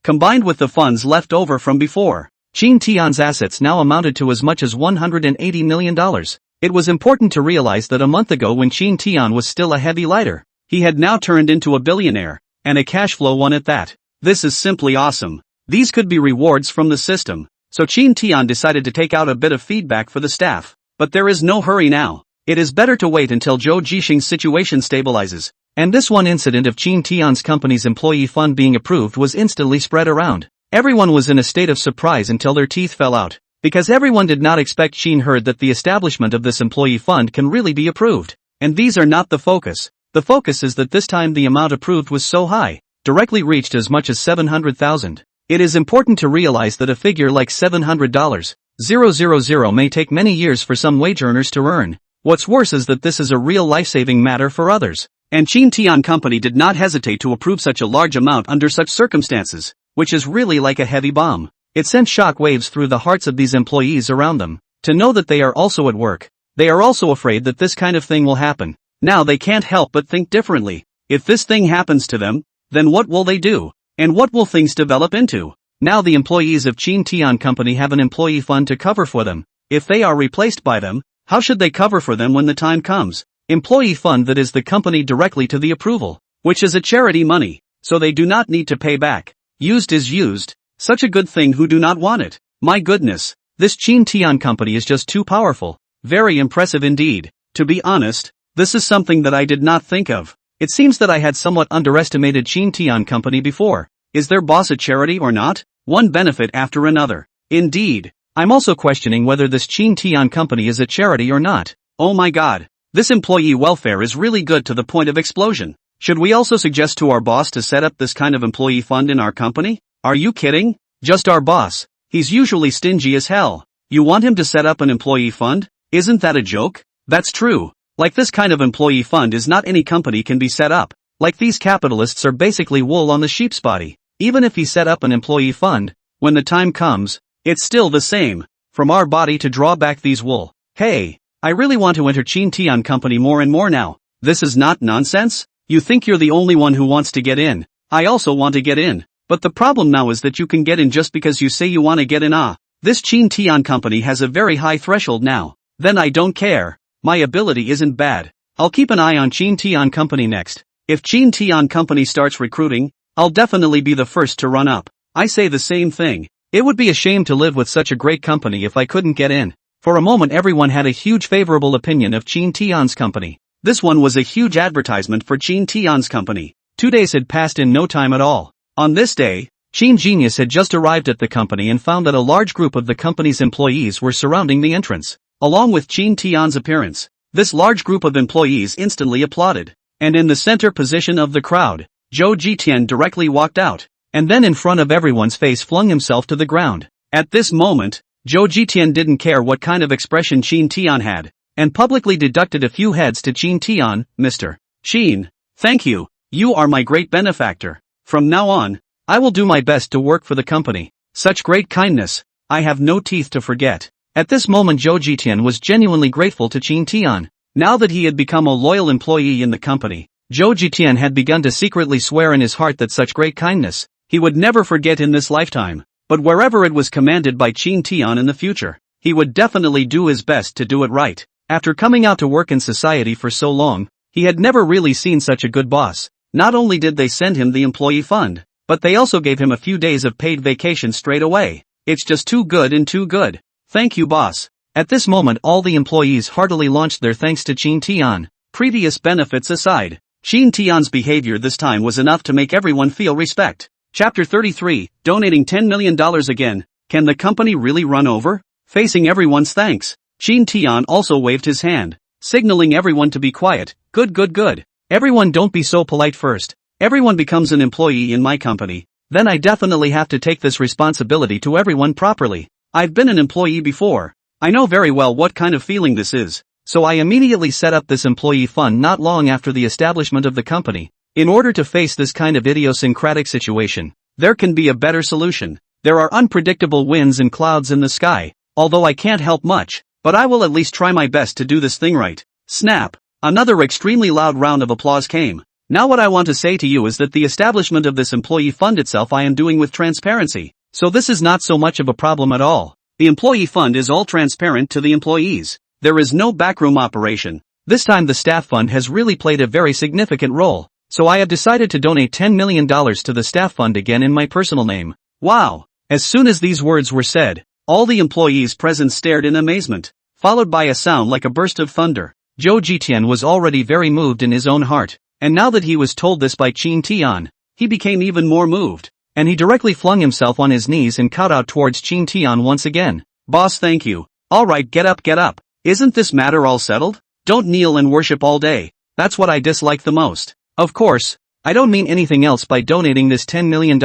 Combined with the funds left over from before, Qin Tian's assets now amounted to as much as $180 million. It was important to realize that a month ago when Qin Tian was still a heavy lighter, he had now turned into a billionaire, and a cash flow one at that. This is simply awesome. These could be rewards from the system, so Qin Tian decided to take out a bit of feedback for the staff. But there is no hurry now. It is better to wait until Zhou Jixing's situation stabilizes. And this one incident of Qin Tian's company's employee fund being approved was instantly spread around. Everyone was in a state of surprise until their teeth fell out, because everyone did not expect Chin heard that the establishment of this employee fund can really be approved. And these are not the focus. The focus is that this time the amount approved was so high, directly reached as much as 700,000. It is important to realize that a figure like $700,000 may take many years for some wage earners to earn. What's worse is that this is a real life-saving matter for others. And Chin Tian Company did not hesitate to approve such a large amount under such circumstances, which is really like a heavy bomb. It sent shock waves through the hearts of these employees around them, to know that they are also at work. They are also afraid that this kind of thing will happen. Now they can't help but think differently. If this thing happens to them, then what will they do? And what will things develop into? Now the employees of Chin Tian Company have an employee fund to cover for them. If they are replaced by them, how should they cover for them when the time comes? Employee fund that is the company directly to the approval, which is a charity money, so they do not need to pay back. Used is used. Such a good thing, who do not want it? My goodness, this Chin Tian Company is just too powerful. Very impressive indeed. To be honest, this is something that I did not think of. It seems that I had somewhat underestimated Chin Tian Company before. Is their boss a charity or not? One benefit after another. Indeed. I'm also questioning whether this Chin Tian Company is a charity or not. Oh my god. This employee welfare is really good to the point of explosion. Should we also suggest to our boss to set up this kind of employee fund in our company? Are you kidding? Just our boss. He's usually stingy as hell. You want him to set up an employee fund? Isn't that a joke? That's true. Like this kind of employee fund is not any company can be set up. Like these capitalists are basically wool on the sheep's body. Even if he set up an employee fund, when the time comes, it's still the same. From our body to draw back these wool. Hey, I really want to enter Chin Tian Company more and more now. This is not nonsense? You think you're the only one who wants to get in. I also want to get in. But the problem now is that you can get in just because you say you want to get in. This Chin Tian Company has a very high threshold now. Then I don't care. My ability isn't bad. I'll keep an eye on Chin Tian Company next. If Chin Tian Company starts recruiting, I'll definitely be the first to run up. I say the same thing. It would be a shame to live with such a great company if I couldn't get in. For a moment everyone had a huge favorable opinion of Chin Tian's company. This one was a huge advertisement for Chin Tian's company. 2 days had passed in no time at all. On this day, Chin Genius had just arrived at the company and found that a large group of the company's employees were surrounding the entrance. Along with Chin Tian's appearance, this large group of employees instantly applauded. And in the center position of the crowd, Zhou Jitian directly walked out, and then in front of everyone's face flung himself to the ground. At this moment, Zhou Jitian didn't care what kind of expression Chin Tian had, and publicly deducted a few heads to Chin Tian. Mr. Chin, thank you, you are my great benefactor. From now on, I will do my best to work for the company. Such great kindness, I have no teeth to forget. At this moment Zhou Jitian was genuinely grateful to Chin Tian. Now that he had become a loyal employee in the company, Zhou Jitian had begun to secretly swear in his heart that such great kindness, he would never forget in this lifetime. But wherever it was commanded by Chin Tian in the future, he would definitely do his best to do it right. After coming out to work in society for so long, he had never really seen such a good boss. Not only did they send him the employee fund, but they also gave him a few days of paid vacation straight away. It's just too good and too good. Thank you, boss. At this moment all the employees heartily launched their thanks to Chin Tian. Previous benefits aside, Chin Tian's behavior this time was enough to make everyone feel respect. Chapter 33, Donating $10 million again. Can the company really run over? Facing everyone's thanks, Chin Tian also waved his hand, signaling everyone to be quiet. Good. Everyone don't be so polite first. Everyone becomes an employee in my company. Then I definitely have to take this responsibility to everyone properly. I've been an employee before. I know very well what kind of feeling this is. So I immediately set up this employee fund not long after the establishment of the company. In order to face this kind of idiosyncratic situation, there can be a better solution. There are unpredictable winds and clouds in the sky, although I can't help much, but I will at least try my best to do this thing right. Snap! Another extremely loud round of applause came. Now what I want to say to you is that the establishment of this employee fund itself I am doing with transparency, so this is not so much of a problem at all. The employee fund is all transparent to the employees. There is no backroom operation. This time the staff fund has really played a very significant role. So I have decided to donate $10 million to the staff fund again in my personal name. Wow! As soon as these words were said, all the employees present stared in amazement, followed by a sound like a burst of thunder. Zhou Jitian was already very moved in his own heart, and now that he was told this by Chin Tian, he became even more moved. and he directly flung himself on his knees and kowtowed towards Chin Tian once again. Boss, thank you. Alright, get up, get up. Isn't this matter all settled? Don't kneel and worship all day. That's what I dislike the most. Of course, I don't mean anything else by donating this $10 million.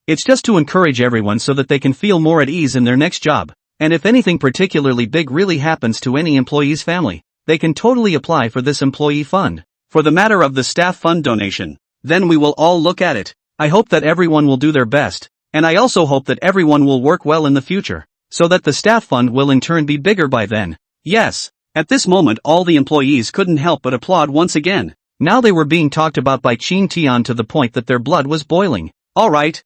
It's just to encourage everyone so that they can feel more at ease in their next job. And if anything particularly big really happens to any employee's family, they can totally apply for this employee fund. For the matter of the staff fund donation, then we will all look at it. I hope that everyone will do their best, and I also hope that everyone will work well in the future, so that the staff fund will in turn be bigger by then. Yes. At this moment all the employees couldn't help but applaud once again. Now they were being talked about by Chin Tian to the point that their blood was boiling. Alright.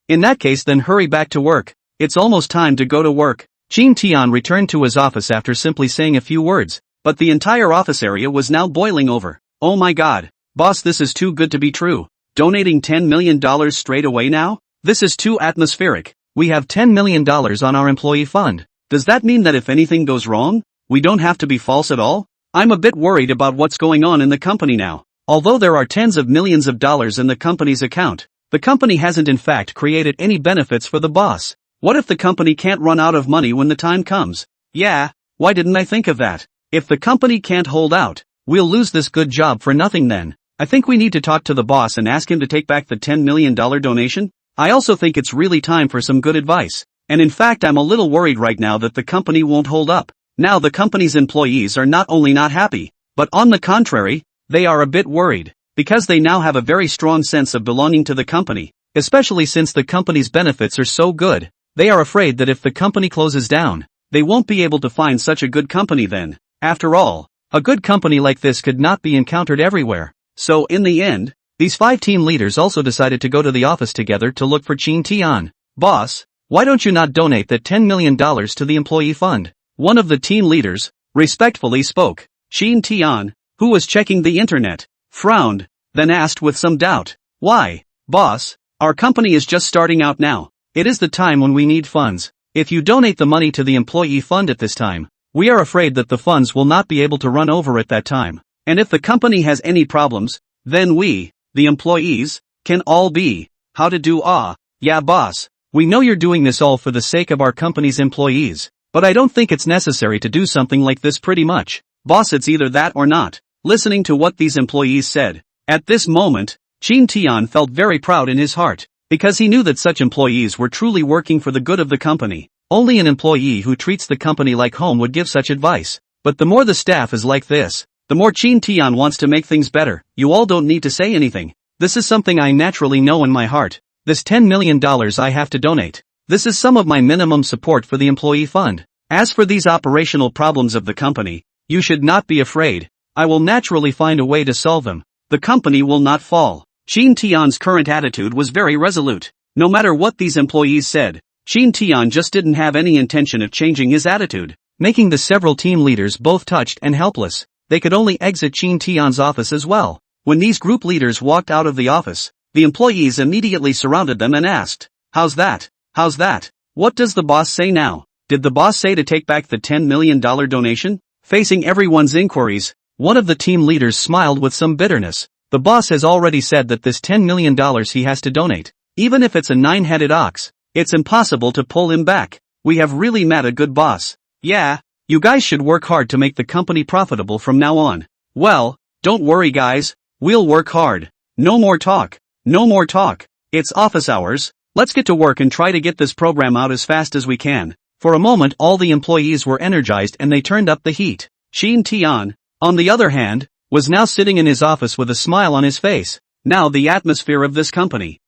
In that case then hurry back to work. It's almost time to go to work. Chin Tian returned to his office after simply saying a few words, but the entire office area was now boiling over. Oh my god. Boss, this is too good to be true. Donating $10 million straight away now? This is too atmospheric. We have $10 million on our employee fund. Does that mean that if anything goes wrong, we don't have to be false at all? I'm a bit worried about what's going on in the company now. Although there are tens of millions of dollars in the company's account, the company hasn't in fact created any benefits for the boss. What if the company can't run out of money when the time comes? Yeah, why didn't I think of that? If the company can't hold out, we'll lose this good job for nothing then. I think we need to talk to the boss and ask him to take back the $10 million donation. I also think it's really time for some good advice. And in fact I'm a little worried right now that the company won't hold up. Now the company's employees are not only not happy, but on the contrary, they are a bit worried, because they now have a very strong sense of belonging to the company, especially since the company's benefits are so good. They are afraid that if the company closes down, they won't be able to find such a good company then. After all, a good company like this could not be encountered everywhere. So in the end, these 5 team leaders also decided to go to the office together to look for Chin Tian. Boss, why don't you not donate that $10 million to the employee fund? One of the team leaders respectfully spoke. Chin Tian, who was checking the internet, frowned, then asked with some doubt. Why, boss? Our company is just starting out now. It is the time when we need funds. If you donate the money to the employee fund at this time, we are afraid that the funds will not be able to run over at that time. And if the company has any problems, then we, the employees, can all be. How to do? Yeah boss, we know you're doing this all for the sake of our company's employees, but I don't think it's necessary to do something like this pretty much. Boss, it's either that or not. Listening to what these employees said, at this moment, Chin Tian felt very proud in his heart, because he knew that such employees were truly working for the good of the company. Only an employee who treats the company like home would give such advice. But the more the staff is like this, the more Chin Tian wants to make things better. You all don't need to say anything. This is something I naturally know in my heart. This $10 million I have to donate. This is some of my minimum support for the employee fund. As for these operational problems of the company, you should not be afraid. I will naturally find a way to solve them. The company will not fall. Chin Tian's current attitude was very resolute. No matter what these employees said, Chin Tian just didn't have any intention of changing his attitude, making the several team leaders both touched and helpless. They could only exit Chin Tian's office as well. When these group leaders walked out of the office, the employees immediately surrounded them and asked, "How's that? How's that? What does the boss say now? Did the boss say to take back the $10 million donation?" Facing everyone's inquiries, one of the team leaders smiled with some bitterness. The boss has already said that this $10 million he has to donate, even if it's a 9-headed ox, it's impossible to pull him back. We have really met a good boss. Yeah, you guys should work hard to make the company profitable from now on. Well, don't worry guys, we'll work hard. No more talk. No more talk. It's office hours. Let's get to work and try to get this program out as fast as we can. For a moment all the employees were energized and they turned up the heat. Chin Tian, on the other hand, was now sitting in his office with a smile on his face. Now the atmosphere of this company,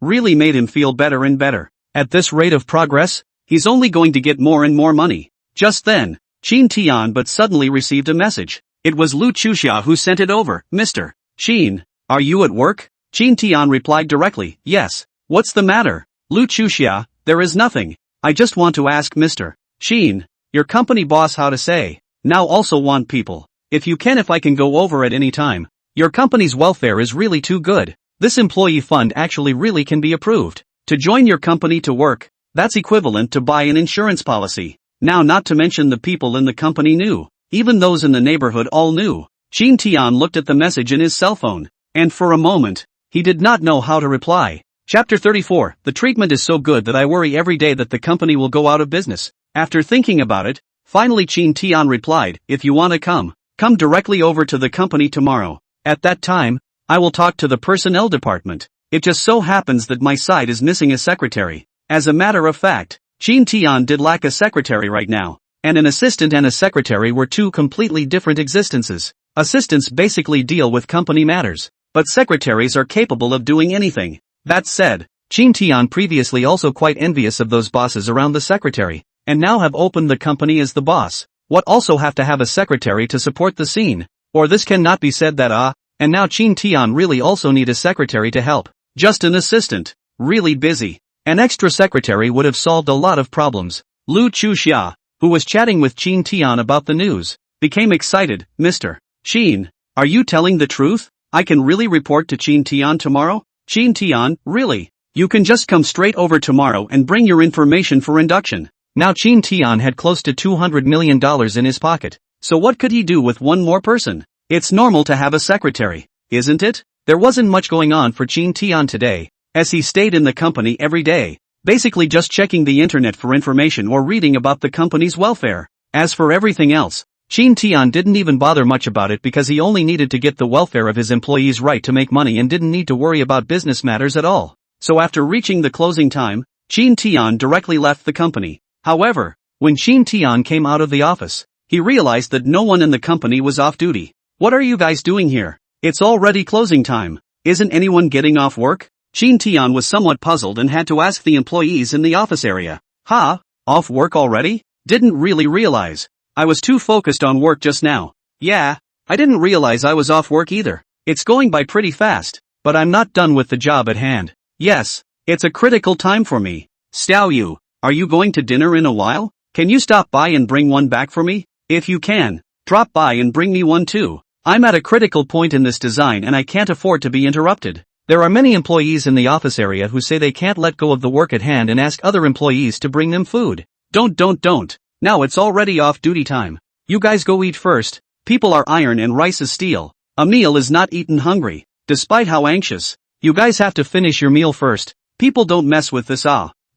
really made him feel better and better. At this rate of progress, he's only going to get more and more money. Just then, Chin Tian but suddenly received a message. It was Lu Chuxia who sent it over. Mr. Chin, are you at work? Chin Tian replied directly, yes. What's the matter? Lu Chuxia, there is nothing. I just want to ask Mr. Chin, your company boss how to say. Now also want people. If I can go over at any time. Your company's welfare is really too good. This employee fund actually really can be approved. To join your company to work, that's equivalent to buy an insurance policy. Now not to mention the people in the company knew. Even those in the neighborhood all knew. Chin Tian looked at the message in his cell phone, and for a moment, he did not know how to reply. Chapter 34, the treatment is so good that I worry every day that the company will go out of business. After thinking about it, finally Chin Tian replied, if you wanna come directly over to the company tomorrow. At that time, I will talk to the personnel department. It just so happens that my side is missing a secretary. As a matter of fact, Chin Tian did lack a secretary right now. And an assistant and a secretary were two completely different existences. Assistants basically deal with company matters, but secretaries are capable of doing anything. That said, Chin Tian previously also quite envious of those bosses around the secretary, and now have opened the company as the boss. What also have to have a secretary to support the scene? Or this cannot be said that and now Chin Tian really also need a secretary to help. Just an assistant. Really busy. An extra secretary would have solved a lot of problems. Lu Chuxia, who was chatting with Chin Tian about the news, became excited. Mr. Chin, are you telling the truth? I can really report to Chin Tian tomorrow? Chin Tian, really? You can just come straight over tomorrow and bring your information for induction. Now Chin Tian had close to $200 million in his pocket, so what could he do with one more person? It's normal to have a secretary, isn't it? There wasn't much going on for Chin Tian today, as he stayed in the company every day, basically just checking the internet for information or reading about the company's welfare. As for everything else, Chin Tian didn't even bother much about it because he only needed to get the welfare of his employees right to make money and didn't need to worry about business matters at all. So after reaching the closing time, Chin Tian directly left the company. However, when Chin Tian came out of the office, he realized that no one in the company was off duty. What are you guys doing here? It's already closing time. Isn't anyone getting off work? Chin Tian was somewhat puzzled and had to ask the employees in the office area. Off work already? Didn't really realize. I was too focused on work just now. Yeah, I didn't realize I was off work either. It's going by pretty fast, but I'm not done with the job at hand. Yes, it's a critical time for me. Xiao Yu, are you going to dinner in a while? Can you stop by and bring one back for me? If you can, drop by and bring me one too. I'm at a critical point in this design and I can't afford to be interrupted. There are many employees in the office area who say they can't let go of the work at hand and ask other employees to bring them food. Don't. Now it's already off-duty time. You guys go eat first. People are iron and rice is steel. A meal is not eaten hungry, despite how anxious. You guys have to finish your meal first. People don't mess with this.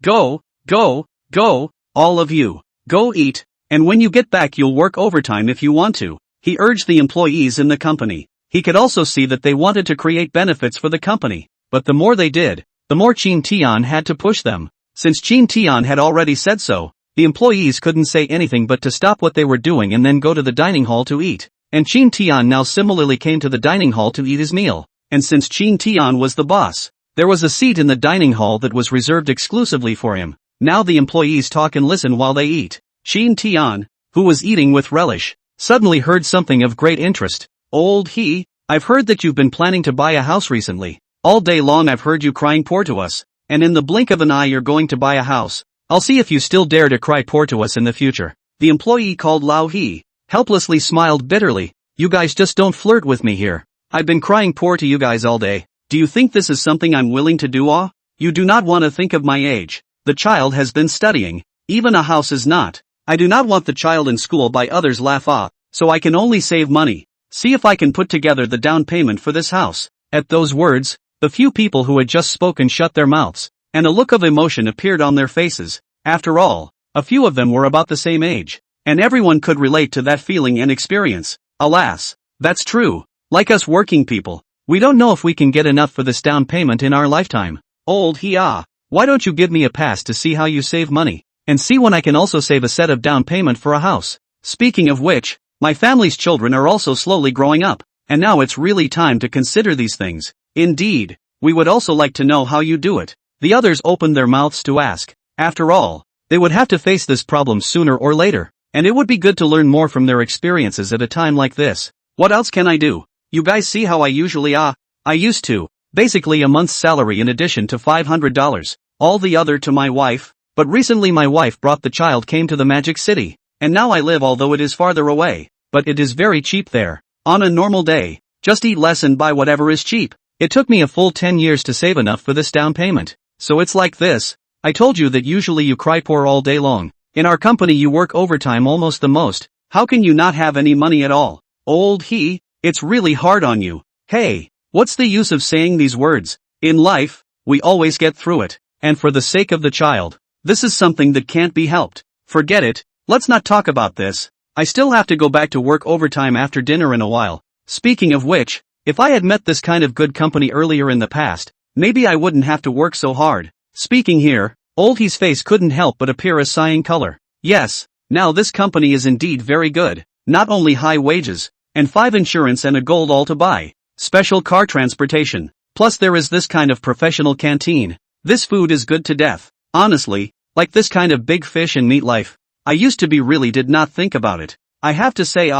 Go, all of you. Go eat, and when you get back you'll work overtime if you want to. He urged the employees in the company. He could also see that they wanted to create benefits for the company, but the more they did, the more Chin Tian had to push them. Since Chin Tian had already said so, the employees couldn't say anything but to stop what they were doing and then go to the dining hall to eat. And Chin Tian now similarly came to the dining hall to eat his meal. And since Chin Tian was the boss, there was a seat in the dining hall that was reserved exclusively for him. Now the employees talk and listen while they eat. Chin Tian, who was eating with relish, suddenly heard something of great interest. I've heard that you've been planning to buy a house recently. All day long I've heard you crying poor to us, and in the blink of an eye you're going to buy a house. I'll see if you still dare to cry poor to us in the future. The employee called Lao He helplessly smiled bitterly. You guys just don't flirt with me here. I've been crying poor to you guys all day. Do you think this is something I'm willing to do? You do not want to think of my age. The child has been studying. Even a house is not. I do not want the child in school by others laugh so I can only save money. See if I can put together the down payment for this house. At those words, the few people who had just spoken shut their mouths, and a look of emotion appeared on their faces. After all, a few of them were about the same age, and everyone could relate to that feeling and experience. Alas, that's true. Like us working people, we don't know if we can get enough for this down payment in our lifetime. Why don't you give me a pass to see how you save money, and see when I can also save a set of down payment for a house. Speaking of which, my family's children are also slowly growing up, and now it's really time to consider these things. Indeed, we would also like to know how you do it. The others opened their mouths to ask. After all, they would have to face this problem sooner or later, and it would be good to learn more from their experiences at a time like this. What else can I do? You guys see how I usually I used to, basically a month's salary in addition to $500, all the other to my wife, but recently my wife brought the child came to the Magic City, and now I live although it is farther away. But it is very cheap there. On a normal day, just eat less and buy whatever is cheap. It took me a full 10 years to save enough for this down payment. So it's like this. I told you that usually you cry poor all day long. In our company you work overtime almost the most. How can you not have any money at all? It's really hard on you. Hey, what's the use of saying these words? In life, we always get through it. And for the sake of the child, this is something that can't be helped. Forget it, let's not talk about this. I still have to go back to work overtime after dinner in a while. Speaking of which, if I had met this kind of good company earlier in the past, maybe I wouldn't have to work so hard. Speaking here, Old He's face couldn't help but appear a sighing color. Yes, now this company is indeed very good. Not only high wages, and 5 insurance and a gold all to buy. Special car transportation. Plus there is this kind of professional canteen. This food is good to death. Honestly, like this kind of big fish and meat life. I used to be really did not think about it. I have to say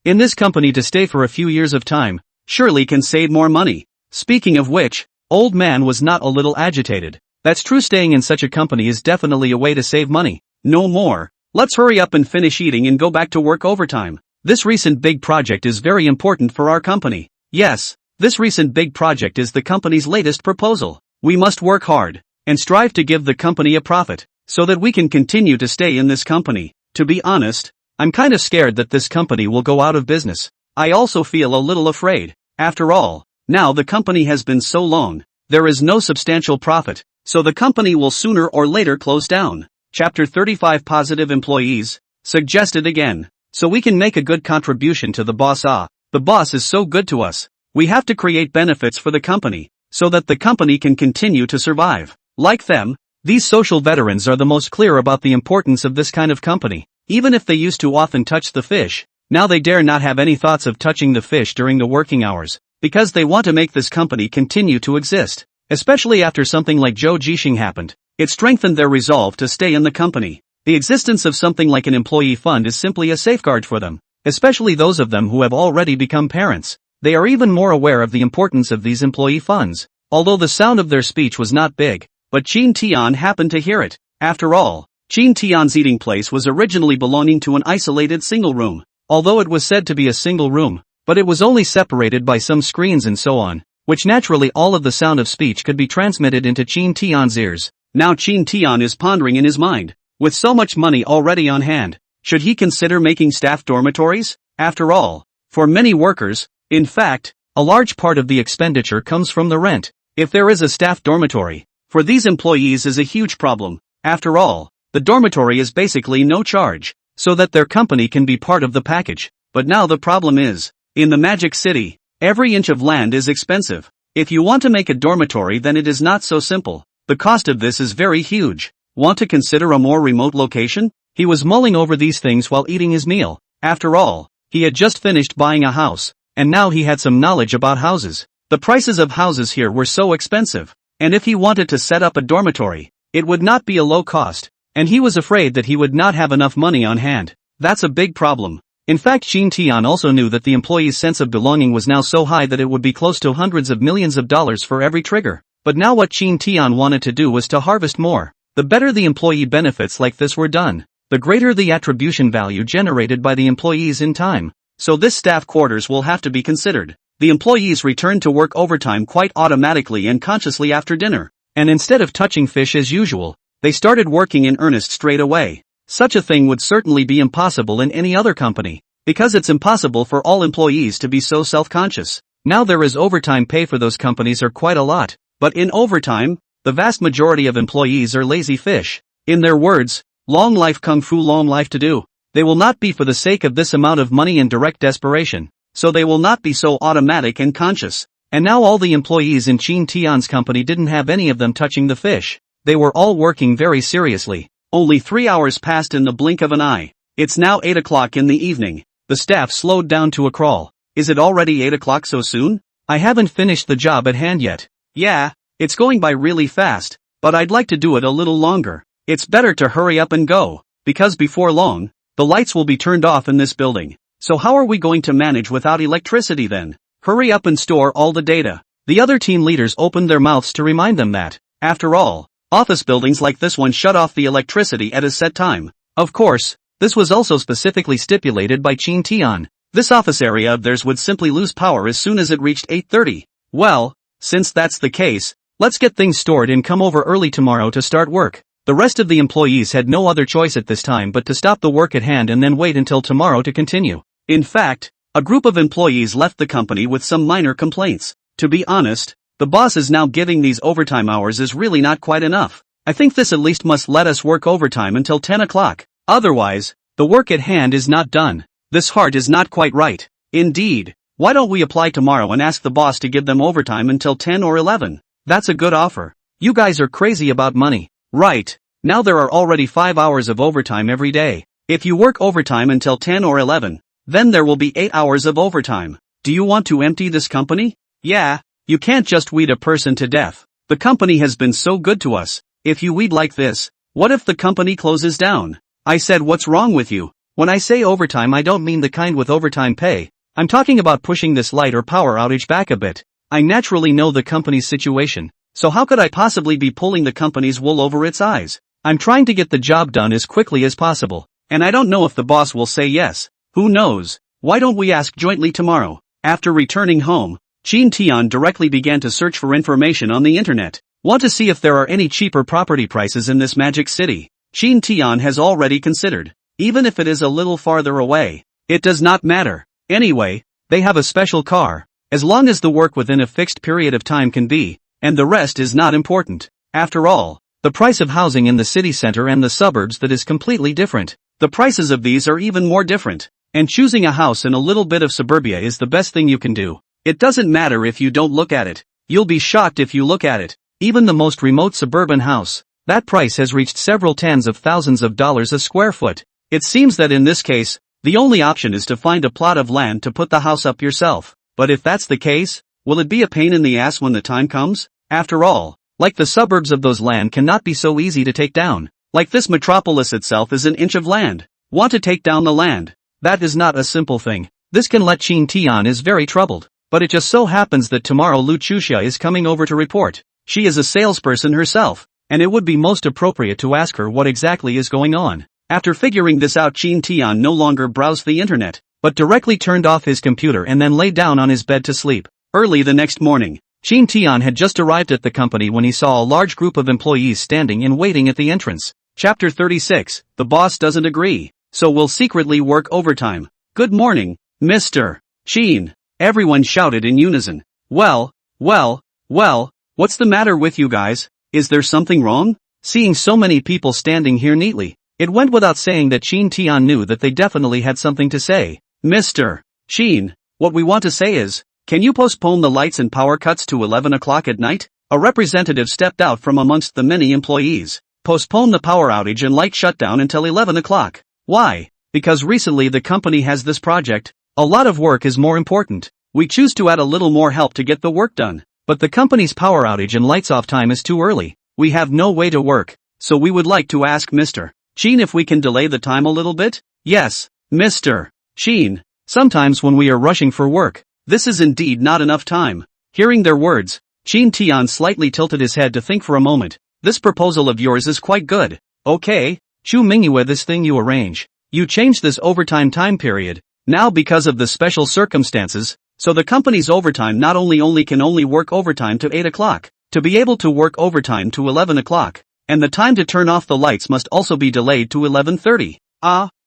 in this company to stay for a few years of time, surely can save more money. Speaking of which, old man was not a little agitated. That's true, staying in such a company is definitely a way to save money. No more. Let's hurry up and finish eating and go back to work overtime. This recent big project is very important for our company. Yes, this recent big project is the company's latest proposal. We must work hard and strive to give the company a profit, so that we can continue to stay in this company. To be honest, I'm kind of scared that this company will go out of business. I also feel a little afraid. After all, now the company has been so long, there is no substantial profit, so the company will sooner or later close down. Chapter 35 Positive Employees, suggested again. So we can make a good contribution to the boss. The boss is so good to us. We have to create benefits for the company, so that the company can continue to survive. Like them, these social veterans are the most clear about the importance of this kind of company. Even if they used to often touch the fish, now they dare not have any thoughts of touching the fish during the working hours, because they want to make this company continue to exist. Especially after something like Zhou Jixing happened, it strengthened their resolve to stay in the company. The existence of something like an employee fund is simply a safeguard for them, especially those of them who have already become parents. They are even more aware of the importance of these employee funds. Although the sound of their speech was not big, but Qin Tian happened to hear it. After all, Qin Tian's eating place was originally belonging to an isolated single room. Although it was said to be a single room, but it was only separated by some screens and so on, which naturally all of the sound of speech could be transmitted into Qin Tian's ears. Now Qin Tian is pondering in his mind. With so much money already on hand, should he consider making staff dormitories? After all, for many workers, in fact, a large part of the expenditure comes from the rent. If there is a staff dormitory, for these employees is a huge problem. After all, the dormitory is basically no charge, so that their company can be part of the package. But now the problem is, in the Magic City, every inch of land is expensive. If you want to make a dormitory, then it is not so simple. The cost of this is very huge. Want to consider a more remote location? He was mulling over these things while eating his meal. After all, he had just finished buying a house, and now he had some knowledge about houses. The prices of houses here were so expensive, and if he wanted to set up a dormitory, it would not be a low cost, and he was afraid that he would not have enough money on hand. That's a big problem. In fact, Qin Tian also knew that the employee's sense of belonging was now so high that it would be close to hundreds of millions of dollars for every trigger. But now what Qin Tian wanted to do was to harvest more. The better the employee benefits like this were done, the greater the attribution value generated by the employees in time. So this staff quarters will have to be considered. The employees returned to work overtime quite automatically and consciously after dinner, and instead of touching fish as usual, they started working in earnest straight away. Such a thing would certainly be impossible in any other company, because it's impossible for all employees to be so self-conscious. Now there is overtime pay for those companies are quite a lot, but in overtime, the vast majority of employees are lazy fish. In their words, long life kung fu, long life to do. They will not be for the sake of this amount of money in direct desperation, so they will not be so automatic and conscious. And now all the employees in Qin Tian's company didn't have any of them touching the fish. They were all working very seriously. Only 3 hours passed in the blink of an eye. It's now 8 o'clock in the evening. The staff slowed down to a crawl. Is it already 8 o'clock so soon? I haven't finished the job at hand yet. Yeah, it's going by really fast, but I'd like to do it a little longer. It's better to hurry up and go, because before long, the lights will be turned off in this building. So how are we going to manage without electricity then? Hurry up and store all the data. The other team leaders opened their mouths to remind them that, after all, office buildings like this one shut off the electricity at a set time. Of course, this was also specifically stipulated by Qin Tian. This office area of theirs would simply lose power as soon as it reached 8:30. Well, since that's the case, let's get things stored and come over early tomorrow to start work. The rest of the employees had no other choice at this time but to stop the work at hand and then wait until tomorrow to continue. In fact, a group of employees left the company with some minor complaints. To be honest, The boss is now giving these overtime hours is really not quite enough. I think this at least must let us work overtime until 10 o'clock. Otherwise, the work at hand is not done. This heart is not quite right. Indeed. Why don't we apply tomorrow and ask the boss to give them overtime until 10 or 11? That's a good offer. You guys are crazy about money. Right. Now there are already 5 hours of overtime every day. If you work overtime until 10 or 11, then there will be 8 hours of overtime. Do you want to empty this company? Yeah. You can't just weed a person to death. The company has been so good to us. If you weed like this, what if the company closes down? I said, what's wrong with you? When I say overtime, I don't mean the kind with overtime pay. I'm talking about pushing this light or power outage back a bit. I naturally know the company's situation, so how could I possibly be pulling the company's wool over its eyes? I'm trying to get the job done as quickly as possible, and I don't know if the boss will say yes. Who knows? Why don't we ask jointly tomorrow? After returning home, Chin Tian directly began to search for information on the internet. Want to see if there are any cheaper property prices in this magic city? Chin Tian has already considered, even if it is a little farther away. It does not matter. Anyway, they have a special car, as long as the work within a fixed period of time can be, and the rest is not important. After all, the price of housing in the city center and the suburbs that is completely different. The prices of these are even more different, and choosing a house in a little bit of suburbia is the best thing you can do. It doesn't matter if you don't look at it. You'll be shocked if you look at it. Even the most remote suburban house, that price has reached several tens of thousands of dollars a square foot. It seems that in this case, the only option is to find a plot of land to put the house up yourself. But if that's the case, will it be a pain in the ass when the time comes? After all, like the suburbs of those land cannot be so easy to take down. Like this metropolis itself is an inch of land. Want to take down the land? That is not a simple thing. This can let Chin Tian is very troubled. But it just so happens that tomorrow Lu Chuxia is coming over to report. She is a salesperson herself, and it would be most appropriate to ask her what exactly is going on. After figuring this out, Chin Tian no longer browsed the internet, but directly turned off his computer and then lay down on his bed to sleep. Early the next morning, Chin Tian had just arrived at the company when he saw a large group of employees standing and waiting at the entrance. Chapter 36, The Boss Doesn't Agree, So We'll Secretly Work Overtime. Good morning, Mr. Chin. Everyone shouted in unison. Well, what's the matter with you guys? Is there something wrong? Seeing so many people standing here neatly, it went without saying that Chin Tian knew that they definitely had something to say. Mr. Chin, what we want to say is, can you postpone the lights and power cuts to 11 o'clock at night? A representative stepped out from amongst the many employees. Postpone the power outage and light shutdown until 11 o'clock. Why? Because recently the company has this project. A lot of work is more important. We choose to add a little more help to get the work done. But the company's power outage and lights off time is too early. We have no way to work. So we would like to ask Mr. Chin if we can delay the time a little bit? Yes, Mr. Chin. Sometimes when we are rushing for work, this is indeed not enough time. Hearing their words, Chin Tian slightly tilted his head to think for a moment. This proposal of yours is quite good. Okay, Chu Mingyue, this thing you arrange. You change this overtime time period, now because of the special circumstances, so the company's overtime not only can work overtime to 8 o'clock, to be able to work overtime to 11 o'clock, and the time to turn off the lights must also be delayed to 11:30.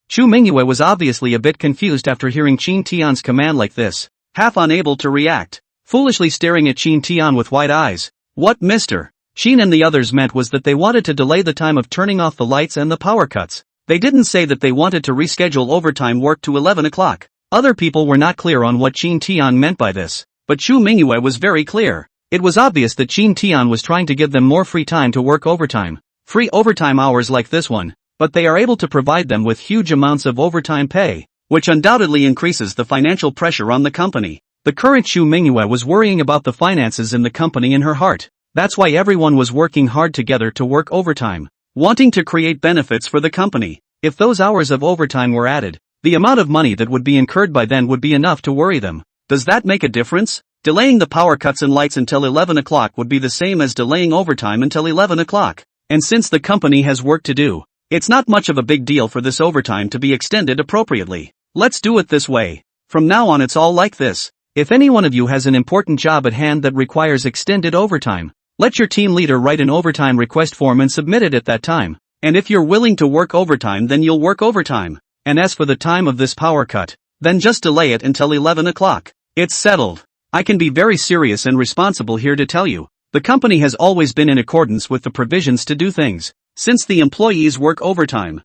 Chu Mingyue was obviously a bit confused after hearing Chin Tian's command like this, half unable to react, foolishly staring at Chin Tian with wide eyes. What Mr. Chin and the others meant was that they wanted to delay the time of turning off the lights and the power cuts. They didn't say that they wanted to reschedule overtime work to 11 o'clock. Other people were not clear on what Chin Tian meant by this, but Chu Mingyue was very clear. It was obvious that Chin Tian was trying to give them more free time to work overtime. Free overtime hours like this one, but they are able to provide them with huge amounts of overtime pay, which undoubtedly increases the financial pressure on the company. The current Chu Mingyue was worrying about the finances in the company in her heart. That's why everyone was working hard together to work overtime, wanting to create benefits for the company. If those hours of overtime were added, the amount of money that would be incurred by then would be enough to worry them. Does that make a difference? Delaying the power cuts and lights until 11 o'clock would be the same as delaying overtime until 11 o'clock. And since the company has work to do, it's not much of a big deal for this overtime to be extended appropriately. Let's do it this way. From now on it's all like this. If any one of you has an important job at hand that requires extended overtime, let your team leader write an overtime request form and submit it at that time. And if you're willing to work overtime, then you'll work overtime. And as for the time of this power cut, then just delay it until 11 o'clock. It's settled. I can be very serious and responsible here to tell you. The company has always been in accordance with the provisions to do things. Since the employees work overtime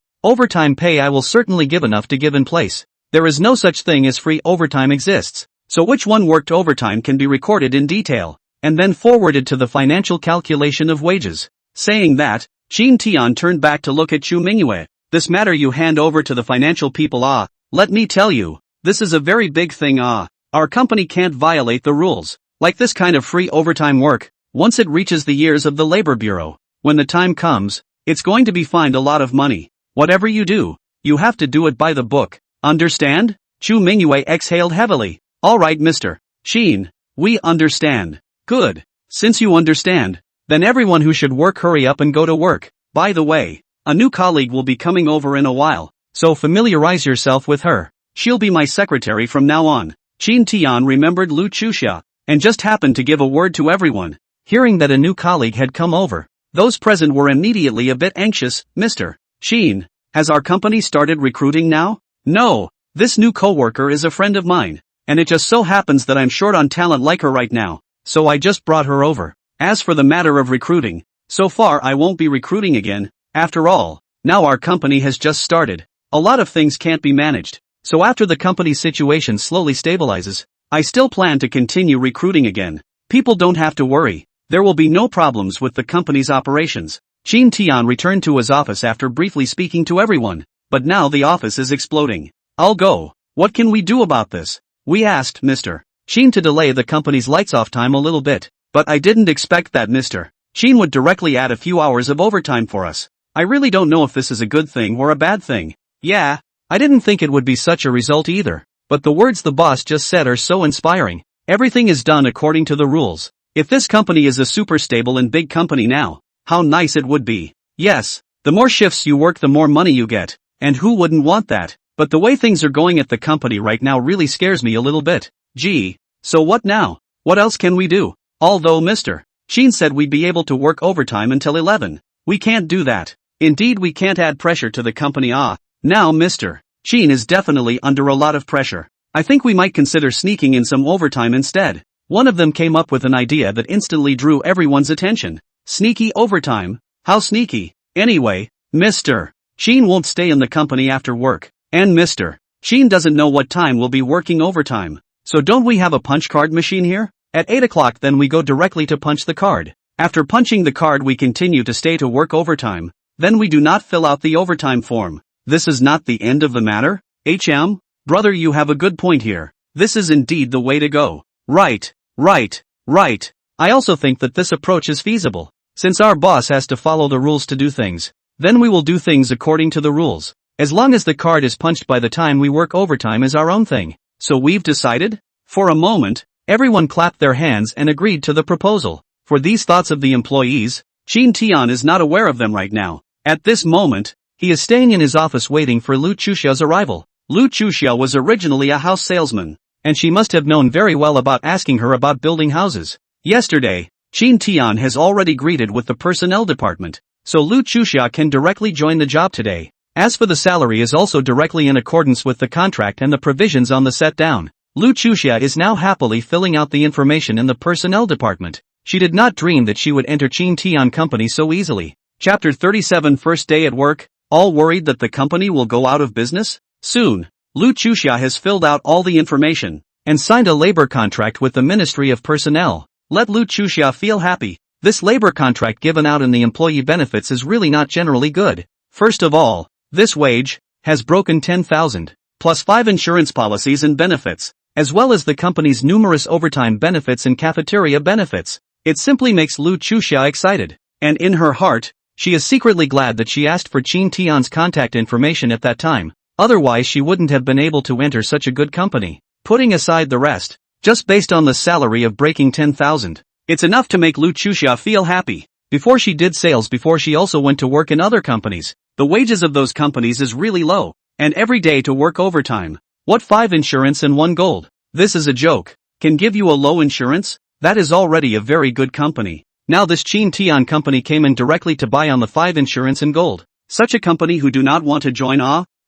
pay I will certainly give enough to give in place. There is no such thing as free overtime exists. So which one worked overtime can be recorded in detail, and then forwarded to the financial calculation of wages. Saying that, Shin Tian turned back to look at Chu Mingyue. This matter you hand over to the financial people. Let me tell you, this is a very big thing. Our company can't violate the rules. Like this kind of free overtime work, once it reaches the ears of the labor bureau, when the time comes, it's going to be fined a lot of money. Whatever you do, you have to do it by the book. Understand? Chu Mingyue exhaled heavily. Alright Mr. Shin, we understand. Good. Since you understand, then everyone who should work hurry up and go to work. By the way, a new colleague will be coming over in a while, so familiarize yourself with her. She'll be my secretary from now on. Shin Tian remembered Lu Chuxia, and just happened to give a word to everyone. Hearing that a new colleague had come over, those present were immediately a bit anxious. Mr. Shin, has our company started recruiting now? No, this new coworker is a friend of mine, and it just so happens that I'm short on talent like her right now, so I just brought her over. As for the matter of recruiting, so far I won't be recruiting again. After all, now our company has just started. A lot of things can't be managed, so after the company's situation slowly stabilizes, I still plan to continue recruiting again. People don't have to worry. There will be no problems with the company's operations. Shin Tian returned to his office after briefly speaking to everyone, but now the office is exploding. I'll go. What can we do about this? We asked Mr. Shin to delay the company's lights-off time a little bit, but I didn't expect that Mr. Shin would directly add a few hours of overtime for us. I really don't know if this is a good thing or a bad thing. Yeah, I didn't think it would be such a result either, but the words the boss just said are so inspiring. Everything is done according to the rules. If this company is a super stable and big company now, how nice it would be. Yes, the more shifts you work the more money you get, and who wouldn't want that? But the way things are going at the company right now really scares me a little bit. Gee, so what now? What else can we do? Although Mr. Shin said we'd be able to work overtime until 11. We can't do that. Indeed we can't add pressure to the company. Now Mr. Shin is definitely under a lot of pressure. I think we might consider sneaking in some overtime instead. One of them came up with an idea that instantly drew everyone's attention. Sneaky overtime? How sneaky? Anyway, Mr. Shin won't stay in the company after work, and Mr. Shin doesn't know what time we'll be working overtime. So don't we have a punch card machine here? At 8 o'clock then we go directly to punch the card. After punching the card we continue to stay to work overtime. Then we do not fill out the overtime form. This is not the end of the matter? Brother, you have a good point here. This is indeed the way to go. Right. I also think that this approach is feasible. Since our boss has to follow the rules to do things, then we will do things according to the rules. As long as the card is punched by the time we work overtime is our own thing. So we've decided? For a moment, everyone clapped their hands and agreed to the proposal. For these thoughts of the employees, Shin Tian is not aware of them right now. At this moment, he is staying in his office waiting for Lu Chuxia's arrival. Lu Chuxia was originally a house salesman, and she must have known very well about asking her about building houses. Yesterday, Shin Tian has already greeted with the personnel department, so Lu Chuxia can directly join the job today. As for the salary is also directly in accordance with the contract and the provisions on the set down. Lu Chuxia is now happily filling out the information in the personnel department. She did not dream that she would enter Shin Tian company so easily. Chapter 37 First day at work, all worried that the company will go out of business? Soon, Lu Chuxia has filled out all the information, and signed a labor contract with the Ministry of Personnel. Let Lu Chuxia feel happy. This labor contract given out in the employee benefits is really not generally good. First of all, this wage has broken 10,000, plus 5 insurance policies and benefits, as well as the company's numerous overtime benefits and cafeteria benefits. It simply makes Lu Chuxia excited, and in her heart, she is secretly glad that she asked for Shin Tian's contact information at that time. Otherwise she wouldn't have been able to enter such a good company. Putting aside the rest, just based on the salary of breaking 10,000, it's enough to make Lu Chuxia feel happy. Before she did sales, before she also went to work in other companies, the wages of those companies is really low, and every day to work overtime. What 5 insurance and 1 gold? This is a joke. Can give you a low insurance? That is already a very good company. Now this Shin Tian company came in directly to buy on the 5 insurance and gold. Such a company who do not want to join?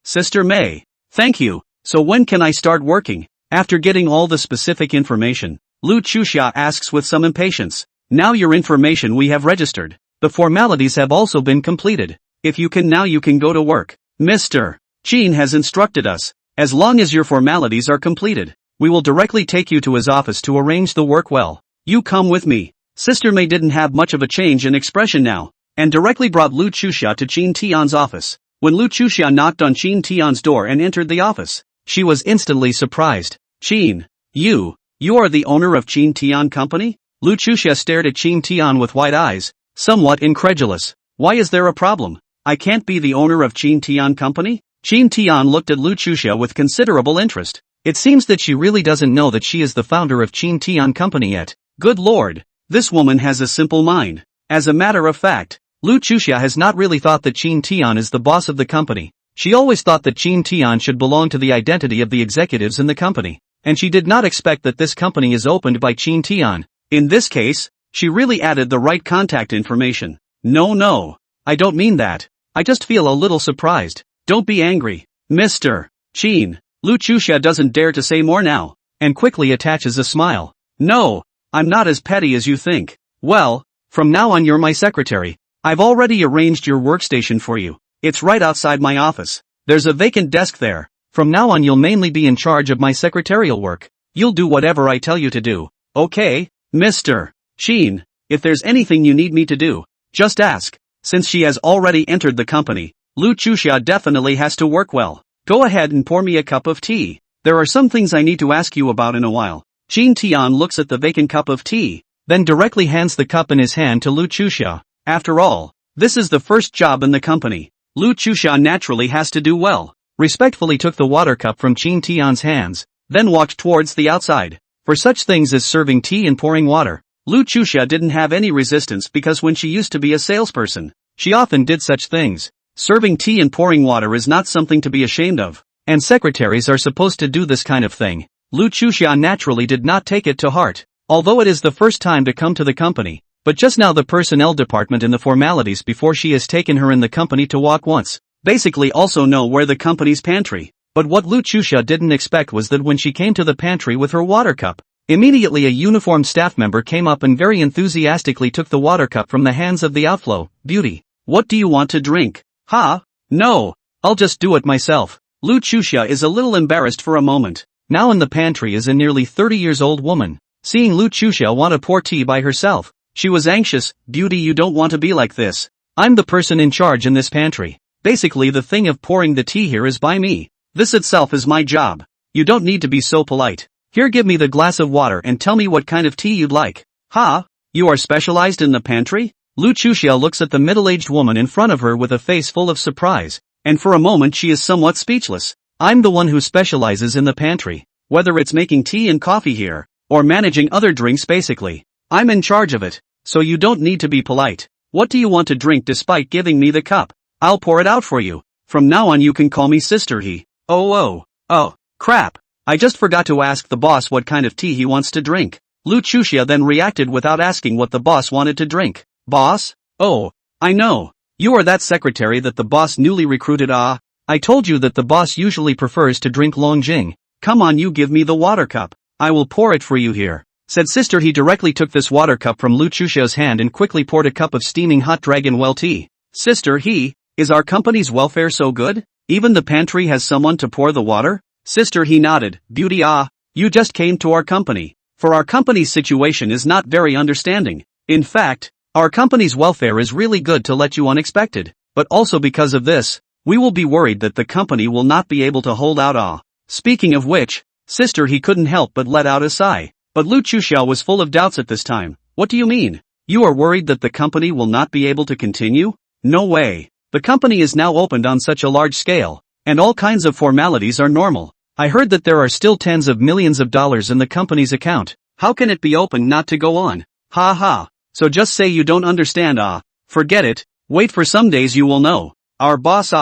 Sister May. Thank you. So when can I start working? After getting all the specific information, Lu Chuxia asks with some impatience. Now your information we have registered. The formalities have also been completed. If you can now you can go to work. Mr. Qin has instructed us. As long as your formalities are completed, we will directly take you to his office to arrange the work well. You come with me. Sister Mei didn't have much of a change in expression now, and directly brought Lu Chuxia to Qin Tian's office. When Lu Chuxia knocked on Qin Tian's door and entered the office, she was instantly surprised. Qin, you are the owner of Qin Tian Company? Lu Chuxia stared at Qin Tian with wide eyes, somewhat incredulous. Why is there a problem? I can't be the owner of Qin Tian Company? Qin Tian looked at Lu Chuxia with considerable interest. It seems that she really doesn't know that she is the founder of Qin Tian Company yet. Good lord, this woman has a simple mind. As a matter of fact, Lu Chuxia has not really thought that Qin Tian is the boss of the company. She always thought that Qin Tian should belong to the identity of the executives in the company, and she did not expect that this company is opened by Qin Tian. In this case, she really added the right contact information. No, I don't mean that. I just feel a little surprised. Don't be angry, Mr. Qin. Lu Chuxia doesn't dare to say more now, and quickly attaches a smile. No, I'm not as petty as you think. Well, from now on you're my secretary. I've already arranged your workstation for you. It's right outside my office. There's a vacant desk there. From now on you'll mainly be in charge of my secretarial work. You'll do whatever I tell you to do. Okay, Mr. Qin, if there's anything you need me to do, just ask. Since she has already entered the company, Lu Chuxia definitely has to work well. Go ahead and pour me a cup of tea. There are some things I need to ask you about in a while. Qin Tian looks at the vacant cup of tea, then directly hands the cup in his hand to Lu Chuxia. After all, this is the first job in the company. Lu Chuxia naturally has to do well. Respectfully took the water cup from Qin Tian's hands, then walked towards the outside. For such things as serving tea and pouring water, Lu Chuxia didn't have any resistance because when she used to be a salesperson, she often did such things. Serving tea and pouring water is not something to be ashamed of, and secretaries are supposed to do this kind of thing. Lu Chuxia naturally did not take it to heart, although it is the first time to come to the company, but just now the personnel department and the formalities before she has taken her in the company to walk once, basically also know where the company's pantry. But what Lu Chuxia didn't expect was that when she came to the pantry with her water cup, immediately a uniformed staff member came up and very enthusiastically took the water cup from the hands of the outflow beauty. What do you want to drink? No, I'll just do it myself. Lu Chuxia is a little embarrassed for a moment. Now in the pantry is a nearly 30 years old woman. Seeing Lu Chuxia want to pour tea by herself, she was anxious. Beauty, you don't want to be like this. I'm the person in charge in this pantry. Basically the thing of pouring the tea here is by me. This itself is my job. You don't need to be so polite. Here, give me the glass of water and tell me what kind of tea you'd like. You are specialized in the pantry? Lu Chuxia looks at the middle-aged woman in front of her with a face full of surprise, and for a moment she is somewhat speechless. I'm the one who specializes in the pantry. Whether it's making tea and coffee here, or managing other drinks, basically, I'm in charge of it, so you don't need to be polite. What do you want to drink despite giving me the cup? I'll pour it out for you. From now on you can call me Sister He. Oh, crap. I just forgot to ask the boss what kind of tea he wants to drink. Lu Chuxia then reacted without asking what the boss wanted to drink. Boss? Oh, I know. You are that secretary that the boss newly recruited. I told you that the boss usually prefers to drink Longjing. Come on, you give me the water cup. I will pour it for you here. Said Sister He directly took this water cup from Lu Chuxia's hand and quickly poured a cup of steaming hot dragon well tea. Sister He, is our company's welfare so good? Even the pantry has someone to pour the water? Sister He nodded. Beauty, you just came to our company. For our company's situation is not very understanding. In fact, our company's welfare is really good to let you unexpected, but also because of this, we will be worried that the company will not be able to hold out. Speaking of which, Sister He couldn't help but let out a sigh. But Lu Chuxia was full of doubts at this time. What do you mean? You are worried that the company will not be able to continue? No way. The company is now opened on such a large scale, and all kinds of formalities are normal. I heard that there are still tens of millions of dollars in the company's account. How can it be open not to go on? So just say you don't understand. Forget it. Wait for some days you will know. Our boss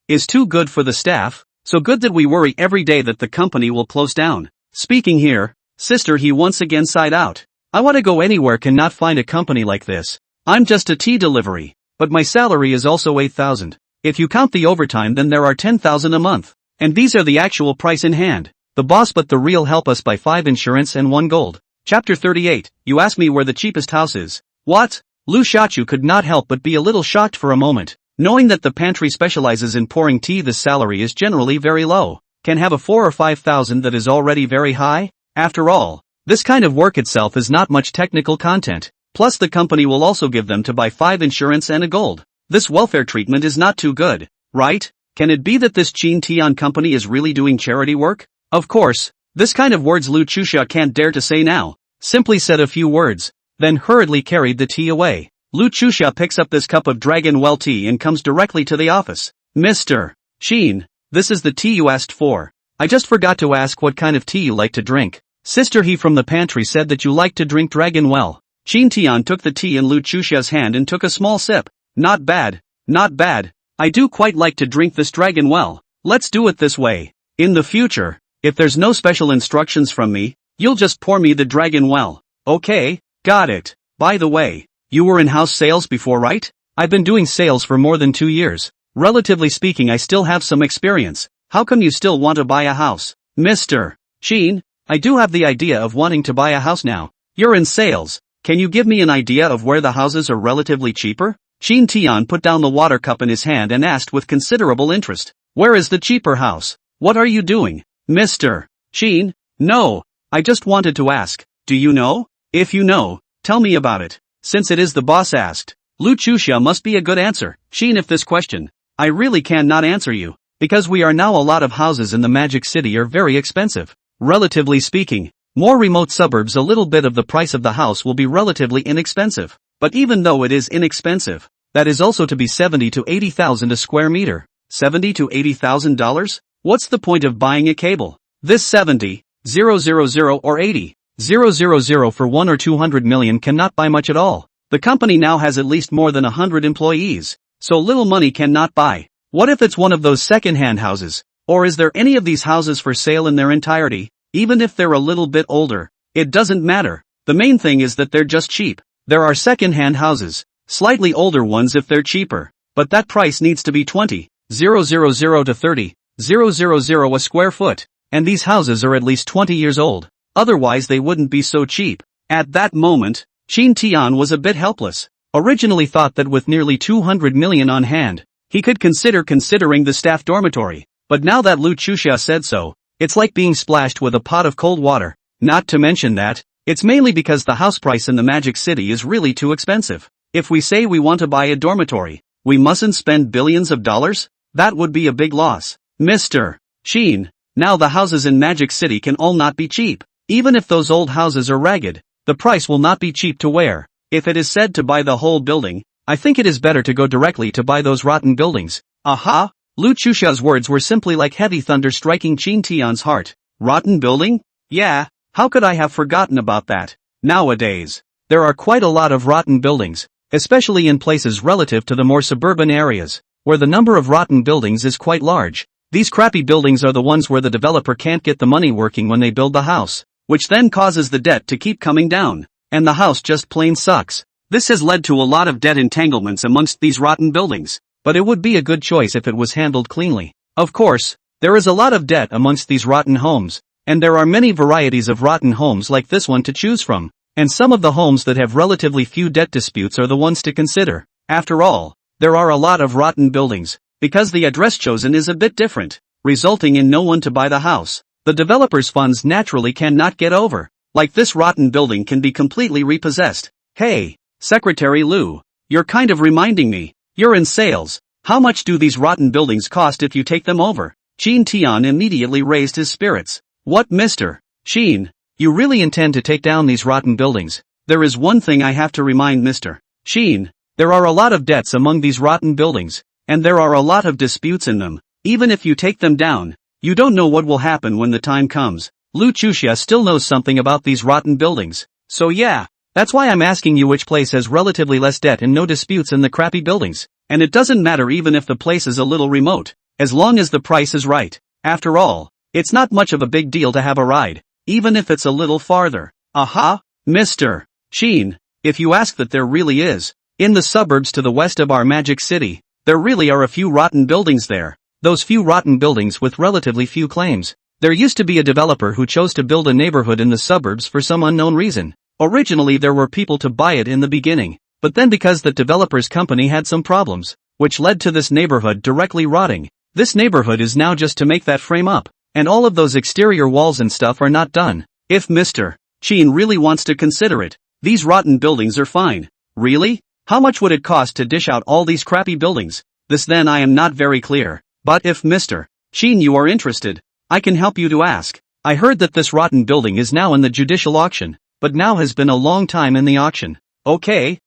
is too good for the staff, so good that we worry every day that the company will close down. Speaking here, Sister He once again sighed out. I want to go anywhere, cannot find a company like this. I'm just a tea delivery, but my salary is also 8,000. If you count the overtime then there are 10,000 a month. And these are the actual price in hand. The boss but the real help us by 5 insurance and 1 gold. Chapter 38, You ask me where the cheapest house is. What? Lu Xiaochu could not help but be a little shocked for a moment. Knowing that the pantry specializes in pouring tea, the salary is generally very low. Can have a 4 or 5,000 that is already very high? After all, this kind of work itself is not much technical content. Plus the company will also give them to buy 5 insurance and a gold. This welfare treatment is not too good, right? Can it be that this Qin Tian company is really doing charity work? Of course, this kind of words Lu Chusha can't dare to say now. Simply said a few words, then hurriedly carried the tea away. Lu Chusha picks up this cup of dragon well tea and comes directly to the office. Mr. Qin, this is the tea you asked for. I just forgot to ask what kind of tea you like to drink. Sister, he from the pantry said that you like to drink dragon well. Qin Tian took the tea in Lu Chusha's hand and took a small sip. Not bad, not bad. I do quite like to drink this dragon well. Let's do it this way. In the future, if there's no special instructions from me, you'll just pour me the dragon well. Okay, got it. By the way, you were in house sales before, right? I've been doing sales for more than 2 years. Relatively speaking, I still have some experience. How come you still want to buy a house? Mr. Qin, I do have the idea of wanting to buy a house now. You're in sales. Can you give me an idea of where the houses are relatively cheaper? Qin Tian put down the water cup in his hand and asked with considerable interest. Where is the cheaper house? What are you doing? Mr. Qin, no, I just wanted to ask. Do you know? If you know, tell me about it. Since it is the boss asked. Lu Chusha must be a good answer. Qin, if this question, I really cannot answer you. Because we are now a lot of houses in the Magic City are very expensive. Relatively speaking, more remote suburbs a little bit of the price of the house will be relatively inexpensive. But even though it is inexpensive, that is also to be 70 to 80,000 a square meter. 70 to 80,000 dollars? What's the point of buying a cable? This 70, 000 or 80, 000 for 1 or 200 million cannot buy much at all. The company now has at least more than 100 employees, so little money cannot buy. What if it's one of those second-hand houses? Or is there any of these houses for sale in their entirety? Even if they're a little bit older, it doesn't matter. The main thing is that they're just cheap. There are second-hand houses, slightly older ones if they're cheaper, but that price needs to be 20, 000 to 30, 000 a square foot, and these houses are at least 20 years old, otherwise they wouldn't be so cheap. At that moment, Qin Tian was a bit helpless. Originally thought that with nearly 200 million on hand, he could considering the staff dormitory, but now that Lu Chusha said so, it's like being splashed with a pot of cold water. Not to mention that, it's mainly because the house price in the Magic City is really too expensive. If we say we want to buy a dormitory, we mustn't spend billions of dollars? That would be a big loss. Mr. Qin, now the houses in Magic City can all not be cheap. Even if those old houses are ragged, the price will not be cheap to wear. If it is said to buy the whole building, I think it is better to go directly to buy those rotten buildings. Aha! Lu Chusha's words were simply like heavy thunder striking Qin Tian's heart. Rotten building? Yeah, how could I have forgotten about that? Nowadays, there are quite a lot of rotten buildings, especially in places relative to the more suburban areas, where the number of rotten buildings is quite large. These crappy buildings are the ones where the developer can't get the money working when they build the house, which then causes the debt to keep coming down, and the house just plain sucks. This has led to a lot of debt entanglements amongst these rotten buildings, but it would be a good choice if it was handled cleanly. Of course, there is a lot of debt amongst these rotten homes, and there are many varieties of rotten homes like this one to choose from, and some of the homes that have relatively few debt disputes are the ones to consider. After all, there are a lot of rotten buildings, because the address chosen is a bit different, resulting in no one to buy the house. The developer's funds naturally cannot get over. Like this rotten building can be completely repossessed. Hey, Secretary Lu, you're kind of reminding me. You're in sales. How much do these rotten buildings cost if you take them over? Qin Tian immediately raised his spirits. What, Mr. Qin? You really intend to take down these rotten buildings? There is one thing I have to remind Mr. Qin. There are a lot of debts among these rotten buildings, and there are a lot of disputes in them. Even if you take them down, you don't know what will happen when the time comes. Lu Chusha still knows something about these rotten buildings. So yeah, that's why I'm asking you which place has relatively less debt and no disputes in the crappy buildings. And it doesn't matter even if the place is a little remote, as long as the price is right. After all, it's not much of a big deal to have a ride, even if it's a little farther. Aha, Mr. Qin, if you ask that there really is. In the suburbs to the west of our Magic City, there really are a few rotten buildings there. Those few rotten buildings with relatively few claims. There used to be a developer who chose to build a neighborhood in the suburbs for some unknown reason. Originally there were people to buy it in the beginning, but then because that developer's company had some problems, which led to this neighborhood directly rotting. This neighborhood is now just to make that frame up, and all of those exterior walls and stuff are not done. If Mr. Sheen really wants to consider it, these rotten buildings are fine. Really? How much would it cost to dish out all these crappy buildings? This then I am not very clear. But if Mr. Sheen you are interested, I can help you to ask. I heard that this rotten building is now in the judicial auction, but now has been a long time in the auction. Okay,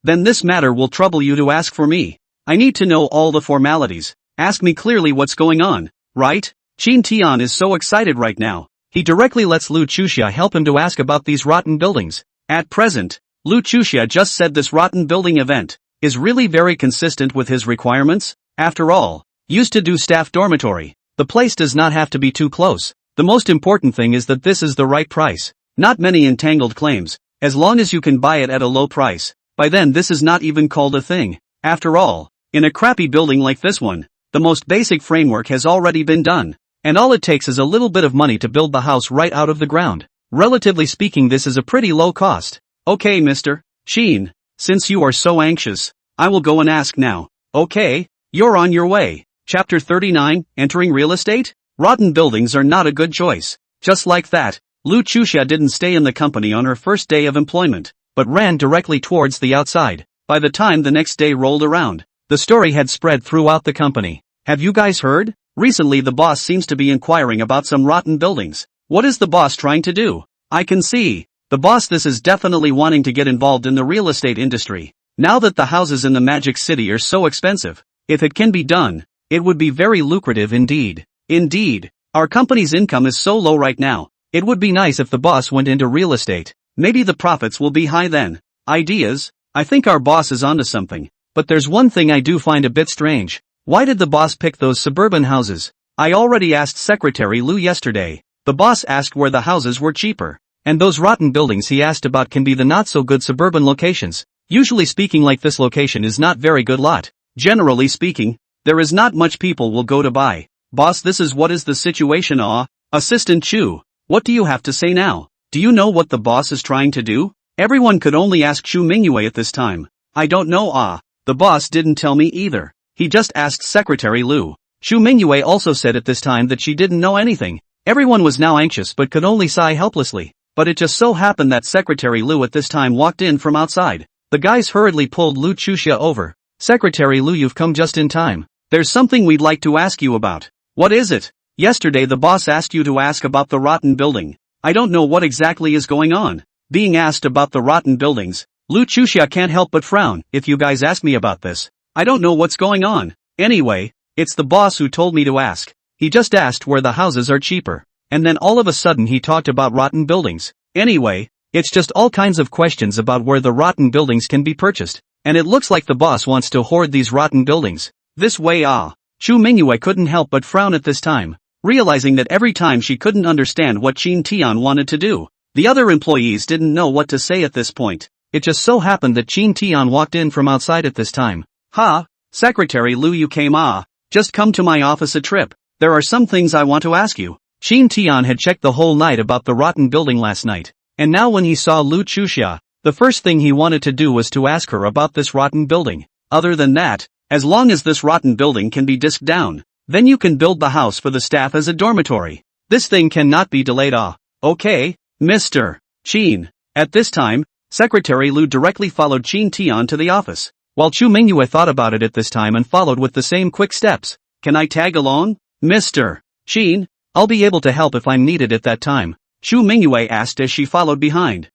then this matter will trouble you to ask for me. I need to know all the formalities. Ask me clearly what's going on, right? Shin Tian is so excited right now. He directly lets Lu Chuxia help him to ask about these rotten buildings. At present, Lu Chuxia just said this rotten building event is really very consistent with his requirements. After all, used to do staff dormitory. The place does not have to be too close. The most important thing is that this is the right price. Not many entangled claims, as long as you can buy it at a low price. By then this is not even called a thing. After all, in a crappy building like this one, the most basic framework has already been done. And all it takes is a little bit of money to build the house right out of the ground. Relatively speaking, this is a pretty low cost. Okay, Mr. Sheen, since you are so anxious, I will go and ask now. Okay, you're on your way. Chapter 39, Entering Real Estate? Rotten buildings are not a good choice. Just like that, Lu Chuxia didn't stay in the company on her first day of employment, but ran directly towards the outside. By the time the next day rolled around, the story had spread throughout the company. Have you guys heard? Recently the boss seems to be inquiring about some rotten buildings. What is the boss trying to do? I can see. The boss this is definitely wanting to get involved in the real estate industry. Now that the houses in the Magic City are so expensive, if it can be done, it would be very lucrative indeed. Indeed, our company's income is so low right now, it would be nice if the boss went into real estate. Maybe the profits will be high then. Ideas? I think our boss is onto something. But there's one thing I do find a bit strange. Why did the boss pick those suburban houses? I already asked Secretary Lu yesterday. The boss asked where the houses were cheaper. And those rotten buildings he asked about can be the not so good suburban locations. Usually speaking, like this location is not very good lot. Generally speaking, there is not much people will go to buy. Boss, this is what is the situation. Assistant Chu, what do you have to say now? Do you know what the boss is trying to do? Everyone could only ask Chu Mingyue at this time. I don't know. The boss didn't tell me either. He just asked Secretary Lu. Chu Mingyue also said at this time that she didn't know anything. Everyone was now anxious but could only sigh helplessly. But it just so happened that Secretary Lu at this time walked in from outside. The guys hurriedly pulled Lu Chuxia over. Secretary Lu, you've come just in time. There's something we'd like to ask you about. What is it? Yesterday the boss asked you to ask about the rotten building. I don't know what exactly is going on. Being asked about the rotten buildings, Lu Chuxia can't help but frown. If you guys ask me about this, I don't know what's going on. Anyway, it's the boss who told me to ask. He just asked where the houses are cheaper. And then all of a sudden he talked about rotten buildings. Anyway, it's just all kinds of questions about where the rotten buildings can be purchased. And it looks like the boss wants to hoard these rotten buildings. This way. Chu Mingyue couldn't help but frown at this time, realizing that every time she couldn't understand what Qin Tian wanted to do. The other employees didn't know what to say at this point. It just so happened that Qin Tian walked in from outside at this time. Secretary Lu, you came. Just come to my office a trip. There are some things I want to ask you. Qin Tian had checked the whole night about the rotten building last night, and now when he saw Lu Chuxia, the first thing he wanted to do was to ask her about this rotten building. Other than that, as long as this rotten building can be disked down, then you can build the house for the staff as a dormitory. This thing cannot be delayed. Okay, Mr. Qin. At this time, Secretary Lu directly followed Qin Tian to the office, while Chu Mingyue thought about it at this time and followed with the same quick steps. Can I tag along? Mr. Qin, I'll be able to help if I'm needed at that time. Chu Mingyue asked as she followed behind.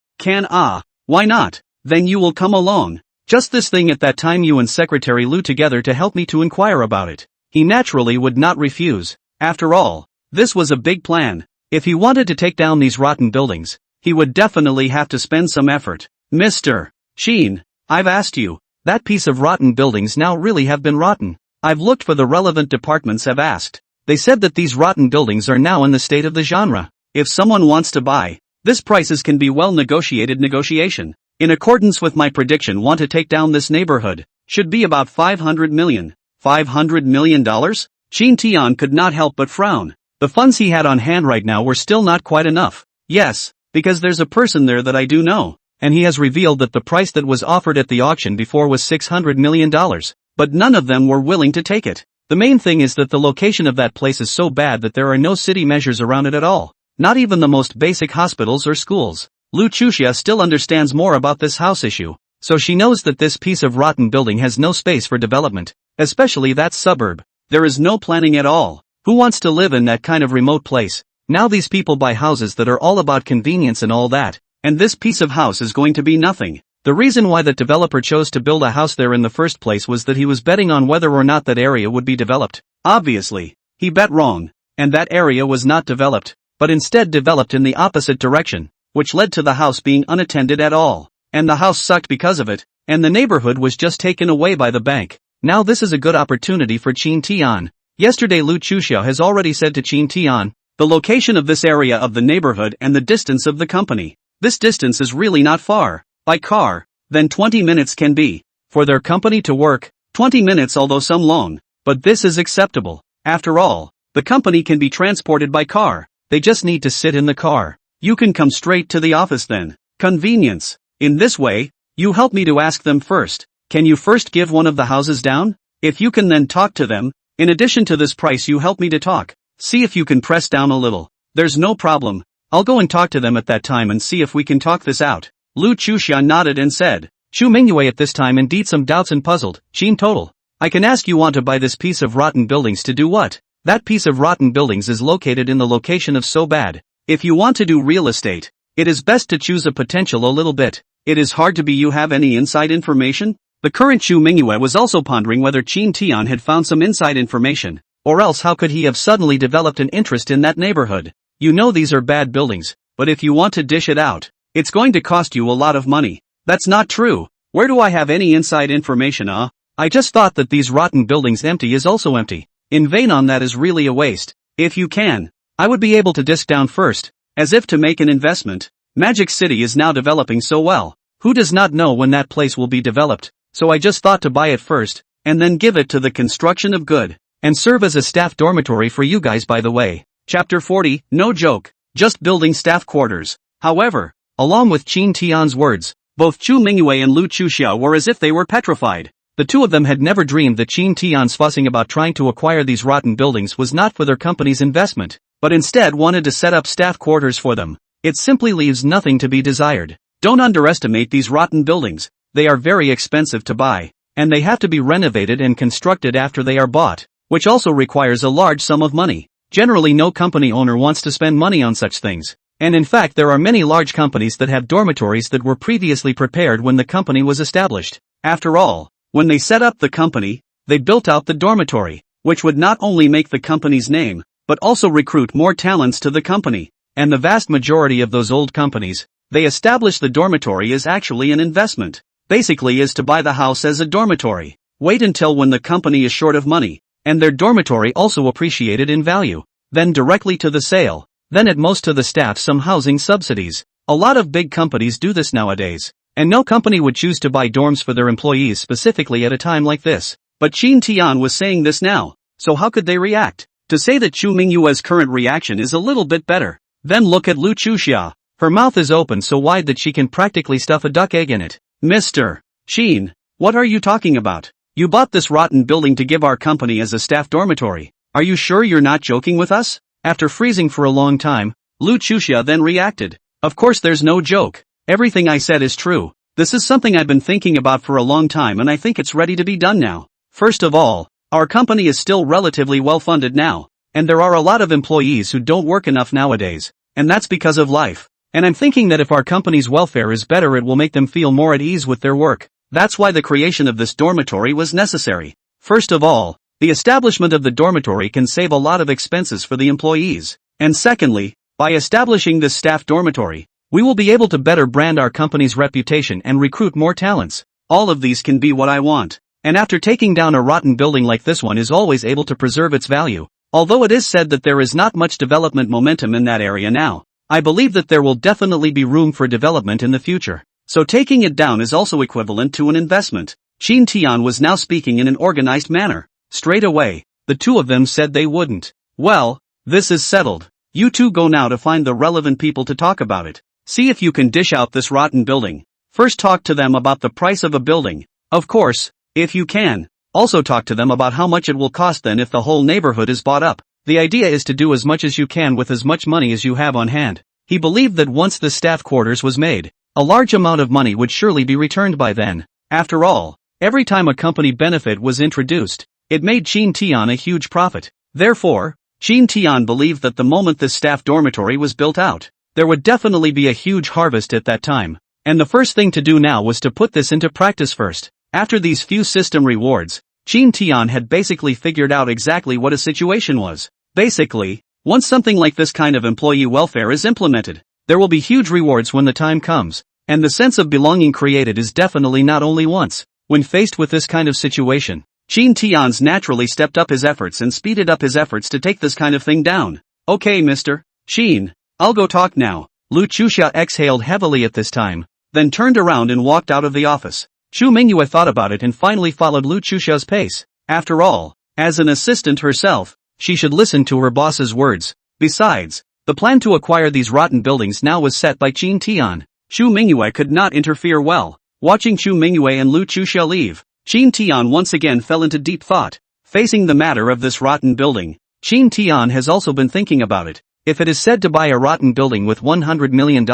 Why not? Then you will come along. Just this thing at that time, you and Secretary Lu together to help me to inquire about it. He naturally would not refuse. After all, this was a big plan. If he wanted to take down these rotten buildings, he would definitely have to spend some effort. Mr. Qin, I've asked you. That piece of rotten buildings now really have been rotten. I've looked for the relevant departments, have asked. They said that these rotten buildings are now in the state of the genre. If someone wants to buy, this prices can be well negotiated. Negotiation, in accordance with my prediction, want to take down this neighborhood, should be about $500 million. $500 million? Qin Tian could not help but frown. The funds he had on hand right now were still not quite enough. Yes, because there's a person there that I do know, and he has revealed that the price that was offered at the auction before was $600 million, but none of them were willing to take it. The main thing is that the location of that place is so bad that there are no city measures around it at all. Not even the most basic hospitals or schools. Lu Chuxia still understands more about this house issue, so she knows that this piece of rotten building has no space for development, especially that suburb. There is no planning at all. Who wants to live in that kind of remote place? Now these people buy houses that are all about convenience and all that, and this piece of house is going to be nothing. The reason why that developer chose to build a house there in the first place was that he was betting on whether or not that area would be developed. Obviously, he bet wrong, and that area was not developed, but instead developed in the opposite direction, which led to the house being unattended at all. And the house sucked because of it, and the neighborhood was just taken away by the bank. Now this is a good opportunity for Qin Tian. Yesterday Lu Chuxia has already said to Qin Tian, the location of this area of the neighborhood and the distance of the company. This distance is really not far. By car, then 20 minutes can be. For their company to work, 20 minutes although some long, but this is acceptable. After all, the company can be transported by car. They just need to sit in the car. You can come straight to the office then. Convenience. In this way, you help me to ask them first. Can you first give one of the houses down? If you can then talk to them, in addition to this price you help me to talk. See if you can press down a little. There's no problem. I'll go and talk to them at that time and see if we can talk this out. Lu Chuxia nodded and said. Chu Mingyue at this time indeed some doubts and puzzled. Qin total. I can ask you want to buy this piece of rotten buildings to do what? That piece of rotten buildings is located in the location of so bad. If you want to do real estate, it is best to choose a potential a little bit. It is hard to be you have any inside information? The current Chu Mingyue was also pondering whether Qin Tian had found some inside information, or else how could he have suddenly developed an interest in that neighborhood? You know these are bad buildings, but if you want to dish it out, it's going to cost you a lot of money. That's not true. Where do I have any inside information? I just thought that these rotten buildings empty is also empty. In vain on that is really a waste. If you can, I would be able to disk down first, as if to make an investment. Magic City is now developing so well. Who does not know when that place will be developed? So I just thought to buy it first, and then give it to the construction of good, and serve as a staff dormitory for you guys by the way. Chapter 40, no joke, just building staff quarters. However, along with Qin Tian's words, both Chu Mingyue and Lu Chuxia were as if they were petrified. The two of them had never dreamed that Qin Tian's fussing about trying to acquire these rotten buildings was not for their company's investment, but instead wanted to set up staff quarters for them. It simply leaves nothing to be desired. Don't underestimate these rotten buildings. They are very expensive to buy, and they have to be renovated and constructed after they are bought, which also requires a large sum of money. Generally no company owner wants to spend money on such things. And in fact there are many large companies that have dormitories that were previously prepared when the company was established. After all, when they set up the company, they built out the dormitory, which would not only make the company's name, but also recruit more talents to the company. And the vast majority of those old companies, they establish the dormitory as actually an investment. Basically is to buy the house as a dormitory. Wait until when the company is short of money, and their dormitory also appreciated in value, then directly to the sale, then at most to the staff some housing subsidies. A lot of big companies do this nowadays, and no company would choose to buy dorms for their employees specifically at a time like this. But Qin Tian was saying this now, so how could they react? To say that Chu Mingyue's current reaction is a little bit better. Then look at Lu Chuxia. Her mouth is open so wide that she can practically stuff a duck egg in it. Mr. Qin, what are you talking about? You bought this rotten building to give our company as a staff dormitory. Are you sure you're not joking with us? After freezing for a long time, Lu Chuxia then reacted. Of course there's no joke. Everything I said is true. This is something I've been thinking about for a long time and I think it's ready to be done now. First of all, our company is still relatively well funded now, and there are a lot of employees who don't work enough nowadays, and that's because of life. And I'm thinking that if our company's welfare is better it will make them feel more at ease with their work. That's why the creation of this dormitory was necessary. First of all, the establishment of the dormitory can save a lot of expenses for the employees. And secondly, by establishing this staff dormitory, we will be able to better brand our company's reputation and recruit more talents. All of these can be what I want. And after taking down a rotten building like this one is always able to preserve its value. Although it is said that there is not much development momentum in that area now, I believe that there will definitely be room for development in the future. So taking it down is also equivalent to an investment. Qin Tian was now speaking in an organized manner. Straight away, The two of them said they wouldn't. Well, this is settled. You two go now to find the relevant people to talk about it. See if you can dish out this rotten building. First talk to them about the price of a building. Of course, if you can. Also talk to them about how much it will cost then if the whole neighborhood is bought up. The idea is to do as much as you can with as much money as you have on hand. He believed that once the staff quarters was made, a large amount of money would surely be returned by then. After all, every time a company benefit was introduced, it made Chin Tian a huge profit. Therefore, Chin Tian believed that the moment this staff dormitory was built out, there would definitely be a huge harvest at that time. And the first thing to do now was to put this into practice first. After these few system rewards, Chin Tian had basically figured out exactly what a situation was. Basically, once something like this kind of employee welfare is implemented, there will be huge rewards when the time comes, and the sense of belonging created is definitely not only once. When faced with this kind of situation, Chin Tian's naturally stepped up his efforts and speeded up his efforts to take this kind of thing down. Okay, Mr. Chin, I'll go talk now. Lu Chuxia exhaled heavily at this time, then turned around and walked out of the office. Chu Mingyue thought about it and finally followed Lu Chuxia's pace. After all, as an assistant herself, she should listen to her boss's words. Besides, the plan to acquire these rotten buildings now was set by Chin Tian. Chu Mingyue could not interfere well. Watching Chu Mingyue and Lu Chuxia leave, Chin Tian once again fell into deep thought. Facing the matter of this rotten building, Chin Tian has also been thinking about it. If it is said to buy a rotten building with $100 million,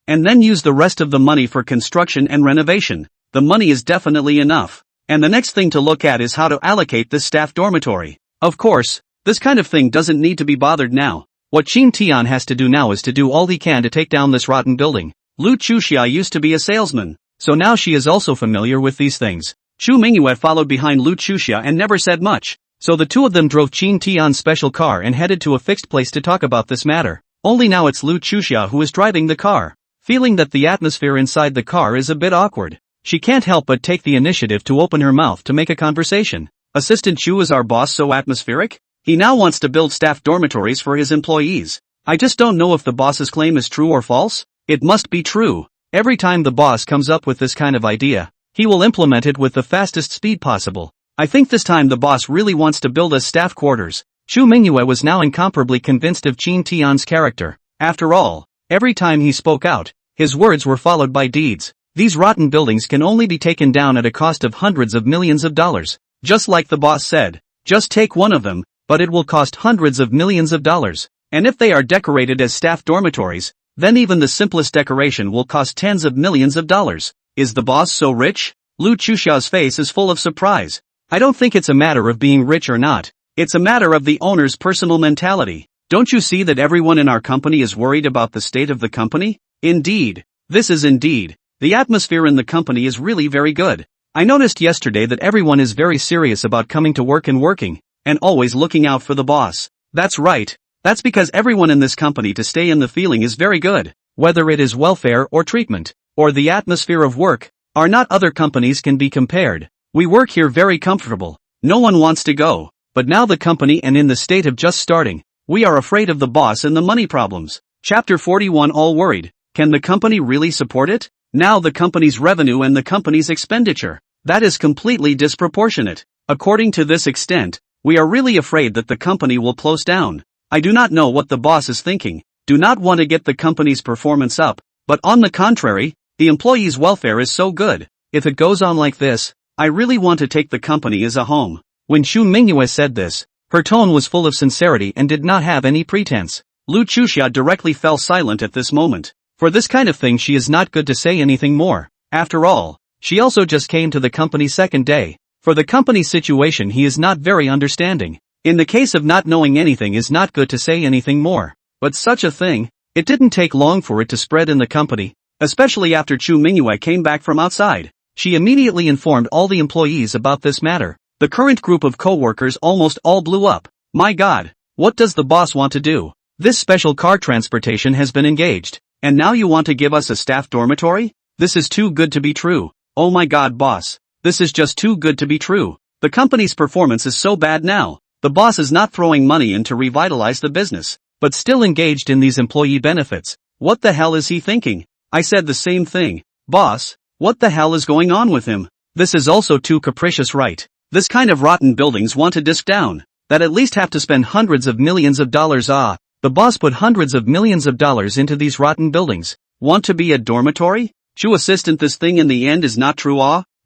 and then use the rest of the money for construction and renovation, the money is definitely enough. And the next thing to look at is how to allocate this staff dormitory. Of course, this kind of thing doesn't need to be bothered now. What Chin Tian has to do now is to do all he can to take down this rotten building. Lu Chuxia used to be a salesman, so now she is also familiar with these things. Chu Mingyue followed behind Lu Chuxia and never said much, so the two of them drove Chin Tian's special car and headed to a fixed place to talk about this matter. Only now it's Lu Chuxia who is driving the car. Feeling that the atmosphere inside the car is a bit awkward, she can't help but take the initiative to open her mouth to make a conversation. Assistant Chu, is our boss so atmospheric? He now wants to build staff dormitories for his employees. I just don't know if the boss's claim is true or false. It must be true. Every time the boss comes up with this kind of idea, he will implement it with the fastest speed possible. I think this time the boss really wants to build us staff quarters. Chu Mingyue was now incomparably convinced of Chin Tian's character. After all, every time he spoke out, his words were followed by deeds. These rotten buildings can only be taken down at a cost of hundreds of millions of dollars. Just like the boss said, just take one of them, but it will cost hundreds of millions of dollars. And if they are decorated as staff dormitories, then even the simplest decoration will cost tens of millions of dollars. Is the boss so rich? Lu Chuxia's face is full of surprise. I don't think it's a matter of being rich or not. It's a matter of the owner's personal mentality. Don't you see that everyone in our company is worried about the state of the company? Indeed. This is indeed. The atmosphere in the company is really very good. I noticed yesterday that everyone is very serious about coming to work and working, and always looking out for the boss. That's right. That's because everyone in this company to stay in the feeling is very good. Whether it is welfare or treatment, or the atmosphere of work, are not other companies can be compared. We work here very comfortable. No one wants to go. But now the company and in the state of just starting, we are afraid of the boss and the money problems. Chapter 41. All worried. Can the company really support it? Now the company's revenue and the company's expenditure. That is completely disproportionate. According to this extent, we are really afraid that the company will close down. I do not know what the boss is thinking. Do not want to get the company's performance up. But on the contrary, the employees' welfare is so good. If it goes on like this, I really want to take the company as a home. When Chu Mingyue said this, her tone was full of sincerity and did not have any pretense. Lu Chuxia directly fell silent at this moment. For this kind of thing she is not good to say anything more. After all, she also just came to the company second day. For the company's situation he is not very understanding. In the case of not knowing anything is not good to say anything more. But such a thing, it didn't take long for it to spread in the company, especially after Chu Mingyue came back from outside. She immediately informed all the employees about this matter. The current group of co-workers almost all blew up. My God, what does the boss want to do? This special car transportation has been engaged, and now you want to give us a staff dormitory? This is too good to be true. Oh my God, boss. This is just too good to be true. The company's performance is so bad now. The boss is not throwing money in to revitalize the business, but still engaged in these employee benefits. What the hell is he thinking? I said the same thing. Boss, what the hell is going on with him? This is also too capricious, right? This kind of rotten buildings want to disk down. that at least have to spend hundreds of millions of dollars. The boss put hundreds of millions of dollars into these rotten buildings. Want to be a dormitory? Chu assistant, this thing in the end is not true.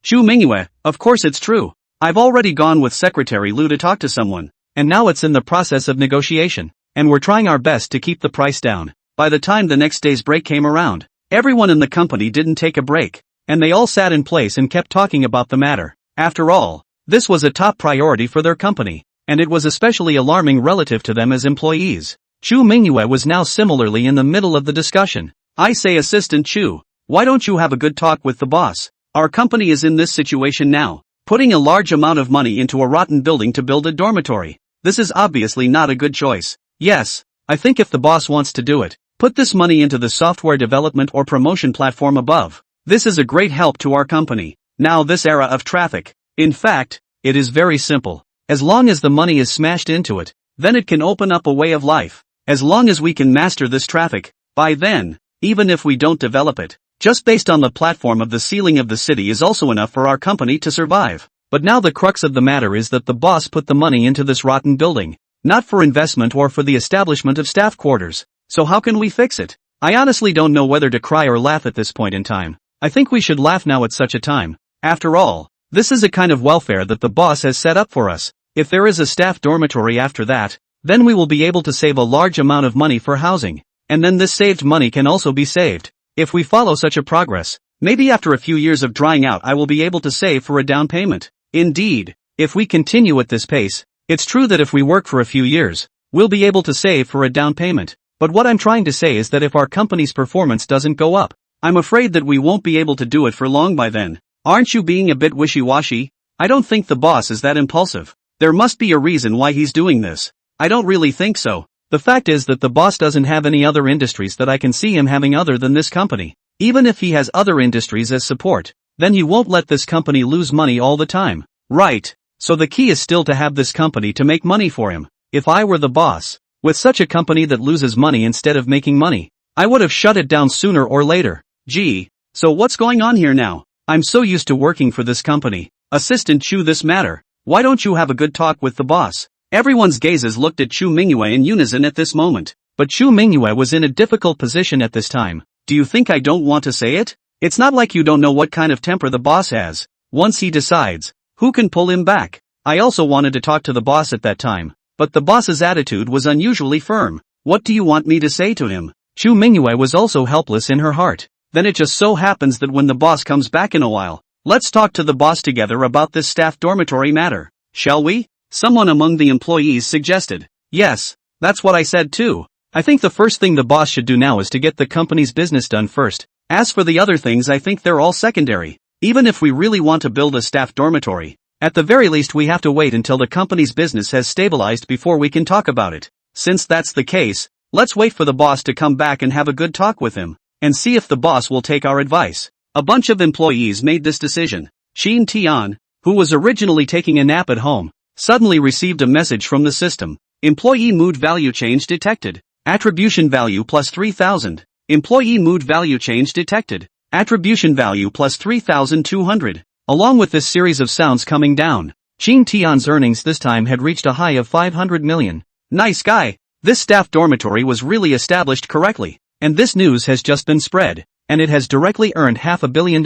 Chu Mingyue, of course it's true. I've already gone with Secretary Lu to talk to someone, and now it's in the process of negotiation, and we're trying our best to keep the price down. By the time the next day's break came around, everyone in the company didn't take a break, and they all sat in place and kept talking about the matter. After all, this was a top priority for their company, and it was especially alarming relative to them as employees. Chu Mingyue was now similarly in the middle of the discussion. I say, Assistant Chu, why don't you have a good talk with the boss? Our company is in this situation now, putting a large amount of money into a rotten building to build a dormitory. This is obviously not a good choice. Yes, I think if the boss wants to do it, put this money into the software development or promotion platform above. This is a great help to our company. Now this era of traffic. In fact, it is very simple. As long as the money is smashed into it, then it can open up a way of life. As long as we can master this traffic, by then, even if we don't develop it, just based on the platform of the ceiling of the city is also enough for our company to survive. But now the crux of the matter is that the boss put the money into this rotten building, not for investment or for the establishment of staff quarters. So how can we fix it? I honestly don't know whether to cry or laugh at this point in time. I think we should laugh now at such a time. After all, this is a kind of welfare that the boss has set up for us. If there is a staff dormitory after that, then we will be able to save a large amount of money for housing. And then this saved money can also be saved. If we follow such a progress, maybe after a few years of drying out I will be able to save for a down payment. Indeed, if we continue at this pace, it's true that if we work for a few years, we'll be able to save for a down payment. But what I'm trying to say is that if our company's performance doesn't go up, I'm afraid that we won't be able to do it for long by then. Aren't you being a bit wishy-washy? I don't think the boss is that impulsive. There must be a reason why he's doing this. I don't really think so. The fact is that the boss doesn't have any other industries that I can see him having other than this company. Even if he has other industries as support, then he won't let this company lose money all the time. Right. So the key is still to have this company to make money for him. If I were the boss, with such a company that loses money instead of making money, I would have shut it down sooner or later. Gee, so what's going on here now? I'm so used to working for this company. Assistant Chu, this matter. Why don't you have a good talk with the boss? Everyone's gazes looked at Chu Mingyue in unison at this moment. But Chu Mingyue was in a difficult position at this time. Do you think I don't want to say it? It's not like you don't know what kind of temper the boss has. Once he decides, who can pull him back? I also wanted to talk to the boss at that time, but the boss's attitude was unusually firm. What do you want me to say to him? Chu Mingyue was also helpless in her heart. Then it just so happens that when the boss comes back in a while, let's talk to the boss together about this staff dormitory matter. Shall we? Someone among the employees suggested. Yes, that's what I said too. I think the first thing the boss should do now is to get the company's business done first. As for the other things, I think they're all secondary. Even if we really want to build a staff dormitory, at the very least we have to wait until the company's business has stabilized before we can talk about it. Since that's the case, let's wait for the boss to come back and have a good talk with him, and see if the boss will take our advice. A bunch of employees made this decision. Qin Tian, who was originally taking a nap at home, suddenly received a message from the system. Employee mood value change detected. Attribution value plus 3,000. Employee mood value change detected. Attribution value plus 3,200. Along with this series of sounds coming down, Qin Tian's earnings this time had reached a high of 500 million. Nice guy. This staff dormitory was really established correctly, and this news has just been spread, and it has directly earned $500 million.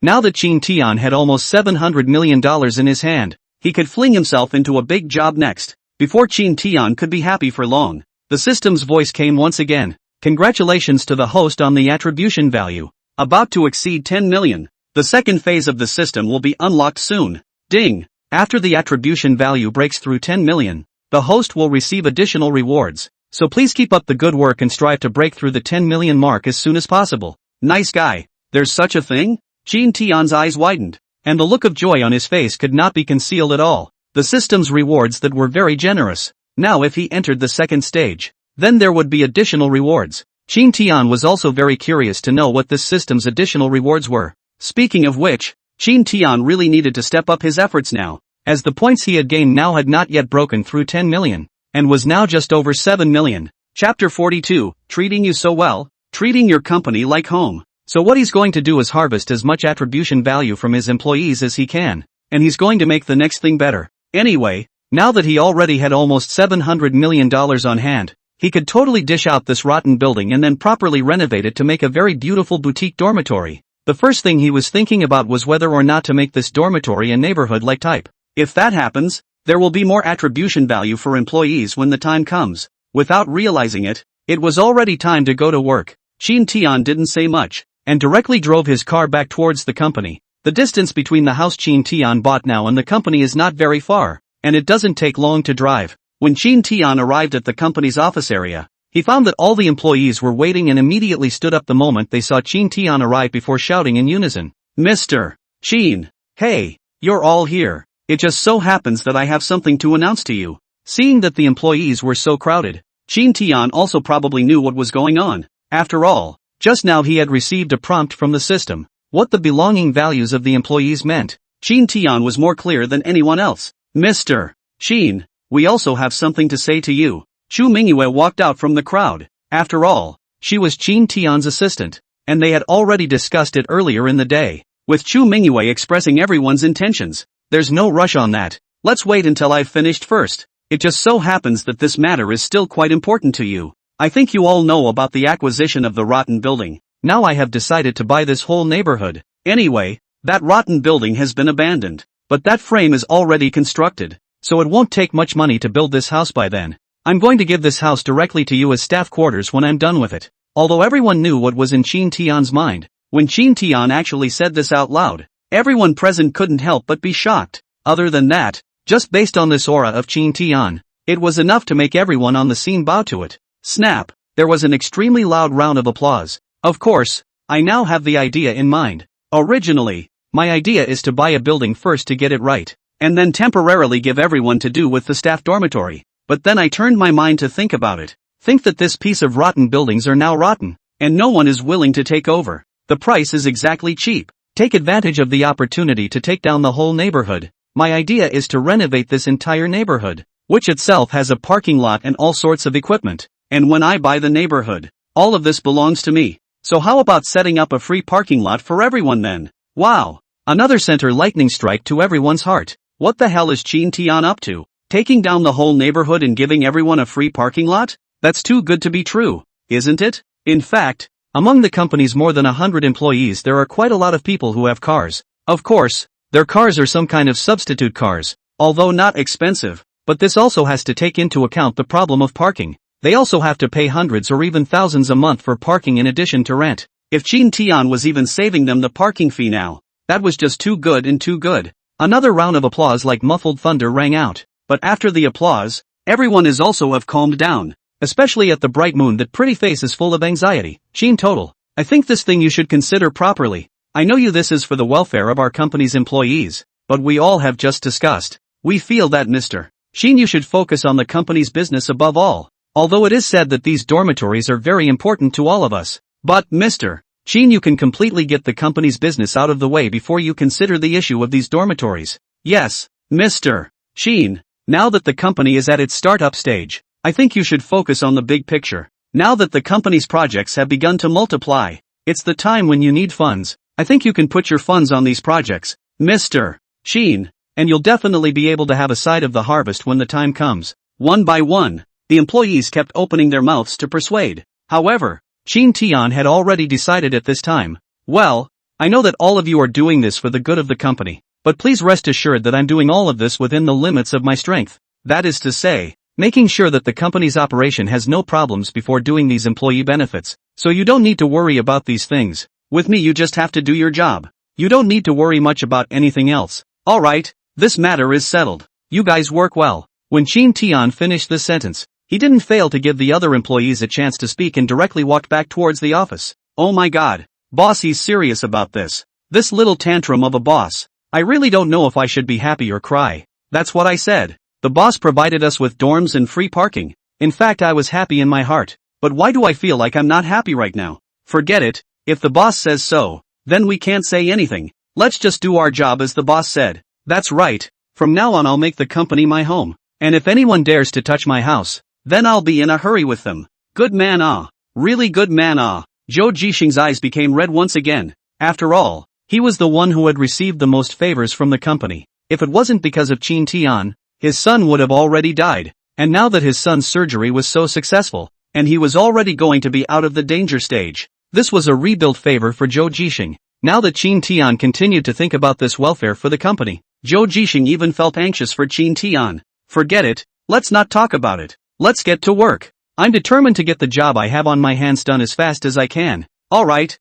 Now that Qin Tian had almost $700 million in his hand, he could fling himself into a big job next. Before Qin Tian could be happy for long, the system's voice came once again. Congratulations to the host on the attribution value, about to exceed 10 million. The second phase of the system will be unlocked soon. Ding! After the attribution value breaks through 10 million, the host will receive additional rewards. So please keep up the good work and strive to break through the 10 million mark as soon as possible. Nice guy. There's such a thing? Qin Tian's eyes widened, and the look of joy on his face could not be concealed at all. The system's rewards that were very generous. Now if he entered the second stage, then there would be additional rewards. Qin Tian was also very curious to know what this system's additional rewards were. Speaking of which, Qin Tian really needed to step up his efforts now, as the points he had gained now had not yet broken through 10 million, and was now just over 7 million. Chapter 42, Treating You So Well, Treating Your Company Like Home. So what he's going to do is harvest as much attribution value from his employees as he can, and he's going to make the next thing better. Anyway, Now that he already had almost $700 million on hand, he could totally dish out this rotten building and then properly renovate it to make a very beautiful boutique dormitory. The first thing he was thinking about was whether or not to make this dormitory a neighborhood-like type. If that happens, there will be more attribution value for employees when the time comes. Without realizing it, it was already time to go to work. Shin Tian didn't say much, and directly drove his car back towards the company. The distance between the house Shin Tian bought now and the company is not very far, and it doesn't take long to drive. When Shin Tian arrived at the company's office area, he found that all the employees were waiting and immediately stood up the moment they saw Shin Tian arrive before shouting in unison. Mr. Shin! Hey, you're all here. It just so happens that I have something to announce to you. Seeing that the employees were so crowded, Shin Tian also probably knew what was going on. After all, just now he had received a prompt from the system, what the belonging values of the employees meant. Shin Tian was more clear than anyone else. Mr. Shin, we also have something to say to you. Chu Mingyue walked out from the crowd. After all, she was Shin Tian's assistant, and they had already discussed it earlier in the day. With Chu Mingyue expressing everyone's intentions, there's no rush on that. Let's wait until I've finished first. It just so happens that this matter is still quite important to you. I think you all know about the acquisition of the rotten building. Now I have decided to buy this whole neighborhood. Anyway, that rotten building has been abandoned. But that frame is already constructed, so it won't take much money to build this house by then. I'm going to give this house directly to you as staff quarters when I'm done with it. Although everyone knew what was in Shin Tian's mind, when Shin Tian actually said this out loud, everyone present couldn't help but be shocked. Other than that, just based on this aura of Shin Tian, it was enough to make everyone on the scene bow to it. Snap! There was an extremely loud round of applause. Of course, I now have the idea in mind. Originally, my idea is to buy a building first to get it right, and then temporarily give everyone to do with the staff dormitory. But then I turned my mind to think about it. Think that this piece of rotten buildings are now rotten, and no one is willing to take over. The price is exactly cheap. Take advantage of the opportunity to take down the whole neighborhood. My idea is to renovate this entire neighborhood, which itself has a parking lot and all sorts of equipment. And when I buy the neighborhood, all of this belongs to me. So how about setting up a free parking lot for everyone then? Wow! Another center lightning strike to everyone's heart. What the hell is Shin Tian up to? Taking down the whole neighborhood and giving everyone a free parking lot? That's too good to be true, isn't it? In fact, among the company's more than 100 employees there are quite a lot of people who have cars. Of course, their cars are some kind of substitute cars, although not expensive, but this also has to take into account the problem of parking. They also have to pay hundreds or even thousands a month for parking in addition to rent. If Shin Tian was even saving them the parking fee now, that was just too good and too good. Another round of applause like muffled thunder rang out. But after the applause, everyone is also have calmed down. Especially at the bright moon. That pretty face is full of anxiety. Shin Total, I think this thing you should consider properly. I know this is for the welfare of our company's employees, but we all have just discussed. We feel that Mr. Shin you should focus on the company's business above all. Although it is said that these dormitories are very important to all of us. But, Mr. Shin you can completely get the company's business out of the way before you consider the issue of these dormitories. Yes, Mr. Shin, now that the company is at its startup stage, I think you should focus on the big picture. Now that the company's projects have begun to multiply, it's the time when you need funds. I think you can put your funds on these projects, Mr. Shin, and you'll definitely be able to have a side of the harvest when the time comes. One by one, the employees kept opening their mouths to persuade. However, Shin Tian had already decided at this time. Well, I know that all of you are doing this for the good of the company, but please rest assured that I'm doing all of this within the limits of my strength. That is to say, making sure that the company's operation has no problems before doing these employee benefits. So you don't need to worry about these things. With me you just have to do your job. You don't need to worry much about anything else. Alright, this matter is settled. You guys work well. When Shin Tian finished this sentence, he didn't fail to give the other employees a chance to speak and directly walked back towards the office. Oh my god. Boss, he's serious about this. This little tantrum of a boss. I really don't know if I should be happy or cry. That's what I said. The boss provided us with dorms and free parking. In fact, I was happy in my heart. But why do I feel like I'm not happy right now? Forget it. If the boss says so, then we can't say anything. Let's just do our job as the boss said. That's right. From now on I'll make the company my home. And if anyone dares to touch my house, then I'll be in a hurry with them. Good man ah. Really good man ah. Zhou Jixing's eyes became red once again. After all, he was the one who had received the most favors from the company. If it wasn't because of Shin Tian, his son would have already died. And now that his son's surgery was so successful, and he was already going to be out of the danger stage, this was a rebuilt favor for Zhou Jixing. Now that Qin Tian continued to think about this welfare for the company, Zhou Jixing even felt anxious for Qin Tian. Forget it, let's not talk about it. Let's get to work. I'm determined to get the job I have on my hands done as fast as I can. Alright,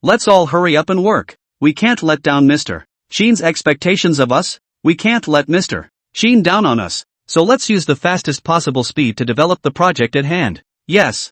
let's all hurry up and work. We can't let down Mr. Qin's expectations of us. We can't let Mr. Qin down on us. So let's use the fastest possible speed to develop the project at hand. Yes.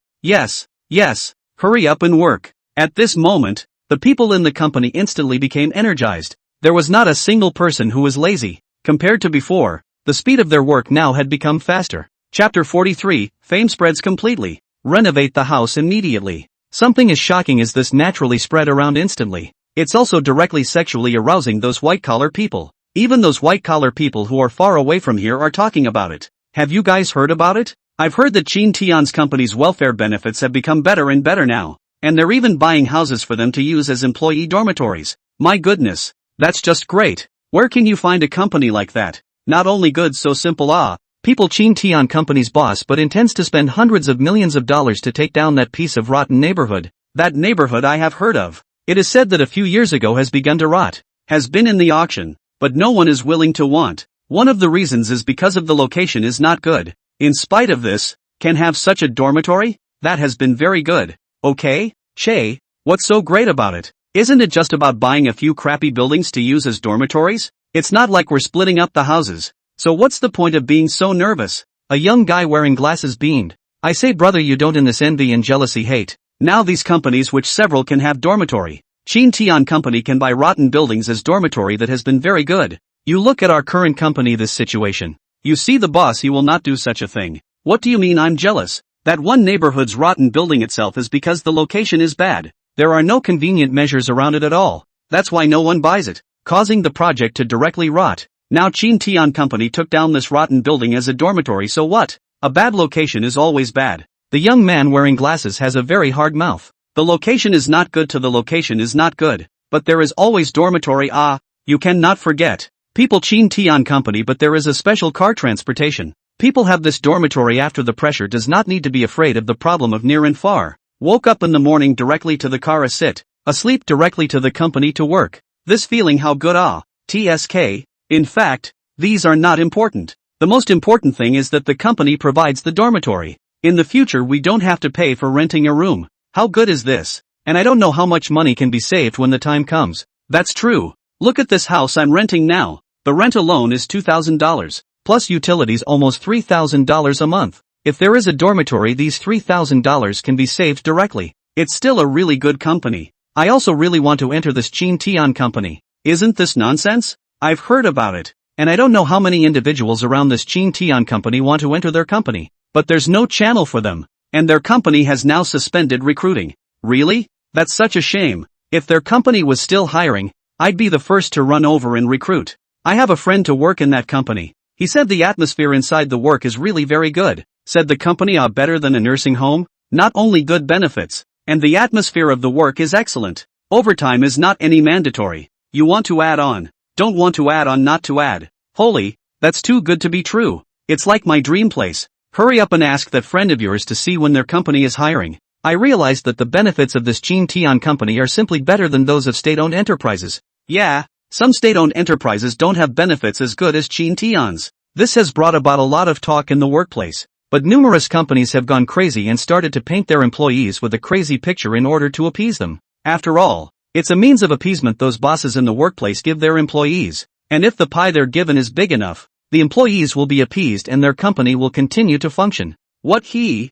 Hurry up and work. At this moment, the people in the company instantly became energized. There was not a single person who was lazy. Compared to before, the speed of their work now had become faster. Chapter 43, Fame spreads completely. Renovate the house immediately. Something as shocking as this naturally spread around instantly. It's also directly sexually arousing those white-collar people. Even those white-collar people who are far away from here are talking about it. Have you guys heard about it? I've heard that Qin Tian's company's welfare benefits have become better and better now. And they're even buying houses for them to use as employee dormitories. My goodness, that's just great. Where can you find a company like that? Not only good, so simple. People Qin Tian company's boss but intends to spend hundreds of millions of dollars to take down that piece of rotten neighborhood. That neighborhood I have heard of. It is said that a few years ago has begun to rot. Has been in the auction, but no one is willing to want. One of the reasons is because of the location is not good. In spite of this, can have such a dormitory? That has been very good. Okay, Che, what's so great about it? Isn't it just about buying a few crappy buildings to use as dormitories? It's not like we're splitting up the houses. So what's the point of being so nervous? A young guy wearing glasses beamed. I say brother, you don't in this envy and jealousy hate. Now these companies which several can have dormitory. Qin Tian company can buy rotten buildings as dormitory that has been very good. You look at our current company this situation. You see the boss, he will not do such a thing. What do you mean I'm jealous? That one neighborhood's rotten building itself is because the location is bad. There are no convenient measures around it at all. That's why no one buys it, causing the project to directly rot. Now Qin Tian company took down this rotten building as a dormitory, so what? A bad location is always bad. The young man wearing glasses has a very hard mouth. The location is not good to the location is not good. But there is always dormitory. You cannot forget. People Qin Tian company, but there is a special car transportation. People have this dormitory after the pressure does not need to be afraid of the problem of near and far. Woke up in the morning directly to the car, asleep directly to the company to work. This feeling how good TSK. In fact, these are not important. The most important thing is that the company provides the dormitory. In the future we don't have to pay for renting a room. How good is this? And I don't know how much money can be saved when the time comes. That's true. Look at this house I'm renting now. The rent alone is $2,000. Plus utilities almost $3,000 a month. If there is a dormitory, these $3,000 can be saved directly. It's still a really good company. I also really want to enter this Qin Tian company. Isn't this nonsense? I've heard about it. And I don't know how many individuals around this Qin Tian company want to enter their company. But there's no channel for them. And their company has now suspended recruiting. Really? That's such a shame. If their company was still hiring, I'd be the first to run over and recruit. I have a friend to work in that company. He said the atmosphere inside the work is really very good. Said the company are better than a nursing home. Not only good benefits, and the atmosphere of the work is excellent. Overtime is not any mandatory. You want to add on. Don't want to add on, not to add. Holy, that's too good to be true. It's like my dream place. Hurry up and ask that friend of yours to see when their company is hiring. I realized that the benefits of this Qin Tian company are simply better than those of state-owned enterprises. Yeah, some state-owned enterprises don't have benefits as good as Qin Tian's. This has brought about a lot of talk in the workplace. But numerous companies have gone crazy and started to paint their employees with a crazy picture in order to appease them. After all, it's a means of appeasement those bosses in the workplace give their employees. And if the pie they're given is big enough, the employees will be appeased and their company will continue to function. What Qin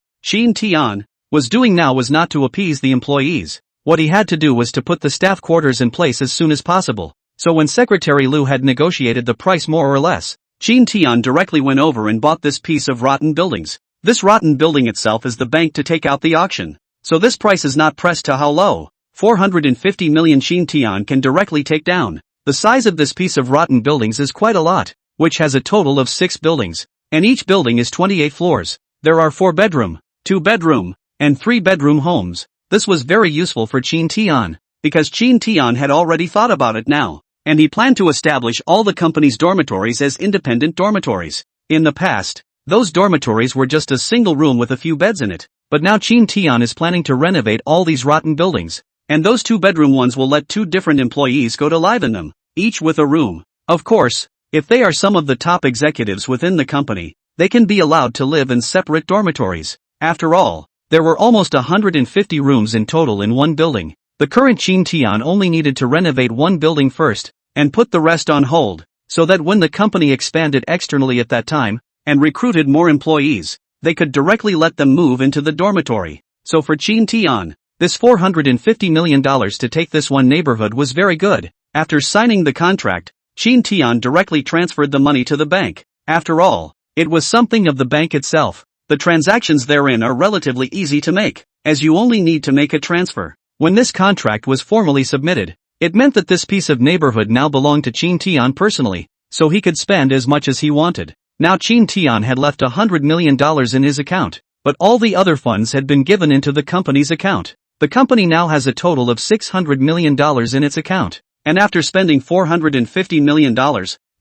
Tian, was doing now was not to appease the employees. What he had to do was to put the staff quarters in place as soon as possible. So when Secretary Liu had negotiated the price more or less, Qin Tian directly went over and bought this piece of rotten buildings. This rotten building itself is the bank to take out the auction. So this price is not pressed to how low. 450 million Qin Tian can directly take down. The size of this piece of rotten buildings is quite a lot, which has a total of 6 buildings. And each building is 28 floors. There are 4-bedroom, 2-bedroom, and 3-bedroom homes. This was very useful for Qin Tian, because Qin Tian had already thought about it now. and he planned to establish all the company's dormitories as independent dormitories. In the past, those dormitories were just a single room with a few beds in it, but now Chin Tian is planning to renovate all these rotten buildings, and those 2-bedroom ones will let 2 different employees go to live in them, each with a room. Of course, if they are some of the top executives within the company, they can be allowed to live in separate dormitories. After all, there were almost 150 rooms in total in one building. The current Chin Tian only needed to renovate one building first, and put the rest on hold, so that when the company expanded externally at that time, and recruited more employees, they could directly let them move into the dormitory. So for Chin Tian, this $450 million to take this one neighborhood was very good. After signing the contract, Chin Tian directly transferred the money to the bank. After all, it was something of the bank itself. The transactions therein are relatively easy to make, as you only need to make a transfer. When this contract was formally submitted, it meant that this piece of neighborhood now belonged to Chin Tian personally, so he could spend as much as he wanted. Now Chin Tian had left $100 million in his account, but all the other funds had been given into the company's account. The company now has a total of $600 million in its account, and after spending $450 million,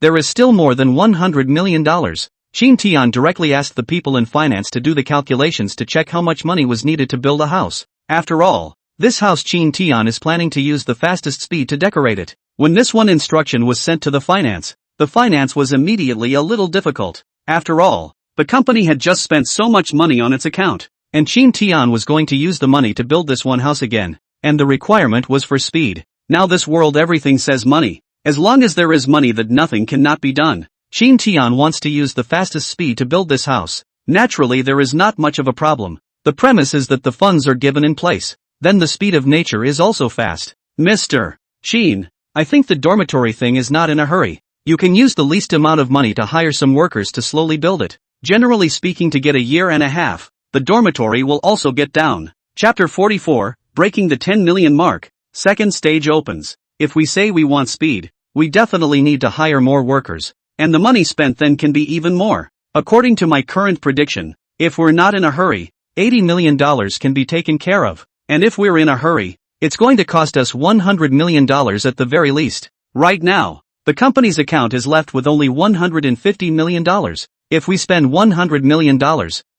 there is still more than $100 million. Chin Tian directly asked the people in finance to do the calculations to check how much money was needed to build a house. After all, this house Chin Tian is planning to use the fastest speed to decorate it. When this one instruction was sent to the finance was immediately a little difficult. After all, the company had just spent so much money on its account, and Chin Tian was going to use the money to build this one house again, and the requirement was for speed. Now this world everything says money. As long as there is money that nothing cannot be done. Chin Tian wants to use the fastest speed to build this house. Naturally there is not much of a problem. The premise is that the funds are given in place. Then the speed of nature is also fast. Mr. Chin, I think the dormitory thing is not in a hurry. You can use the least amount of money to hire some workers to slowly build it. Generally speaking, to get a year and a half, the dormitory will also get down. Chapter 44, Breaking the 10 million mark. Second stage opens. If we say we want speed, we definitely need to hire more workers. And the money spent then can be even more. According to my current prediction, if we're not in a hurry, $80 million can be taken care of. And if we're in a hurry, it's going to cost us $100 million at the very least. Right now, the company's account is left with only $150 million. If we spend $100 million,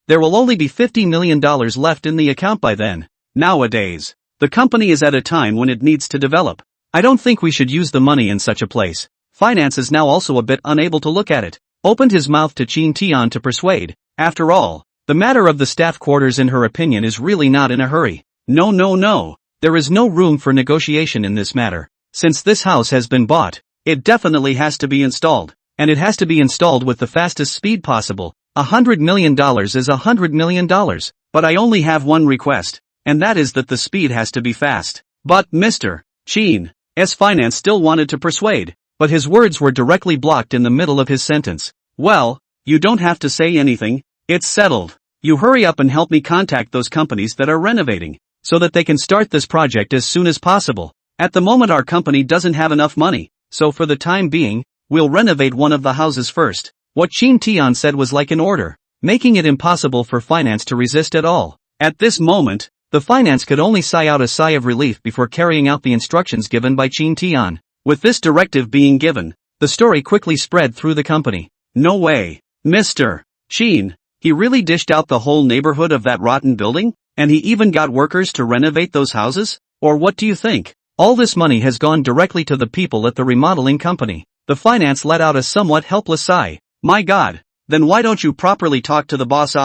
there will only be $50 million left in the account by then. Nowadays, the company is at a time when it needs to develop. I don't think we should use the money in such a place. Finance is now also a bit unable to look at it. Opened his mouth to Chin Tian to persuade. After all, the matter of the staff quarters in her opinion is really not in a hurry. No. There is no room for negotiation in this matter. Since this house has been bought, it definitely has to be installed. And it has to be installed with the fastest speed possible. $100 million is $100 million. But I only have one request. And that is that the speed has to be fast. But Mr. Chin's finance still wanted to persuade. But his words were directly blocked in the middle of his sentence. Well, you don't have to say anything. It's settled. You hurry up and help me contact those companies that are renovating, so that they can start this project as soon as possible. At the moment our company doesn't have enough money, so for the time being, we'll renovate one of the houses first. What Chin Tian said was like an order, making it impossible for finance to resist at all. At this moment, the finance could only sigh out a sigh of relief before carrying out the instructions given by Chin Tian. With this directive being given, the story quickly spread through the company. No way. Mr. Chin, he really dished out the whole neighborhood of that rotten building? And he even got workers to renovate those houses? Or what do you think? All this money has gone directly to the people at the remodeling company. The finance let out a somewhat helpless sigh. My God, then why don't you properly talk to the boss?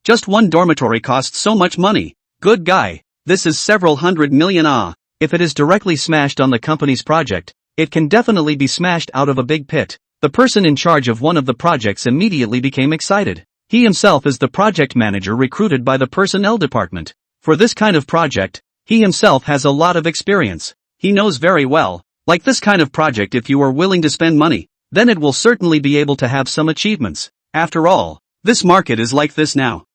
Just one dormitory costs so much money. Good guy, this is several hundred million. If it is directly smashed on the company's project, it can definitely be smashed out of a big pit. The person in charge of one of the projects immediately became excited. He himself is the project manager recruited by the personnel department. For this kind of project, he himself has a lot of experience. He knows very well, like this kind of project, if you are willing to spend money, then it will certainly be able to have some achievements. After all, this market is like this now.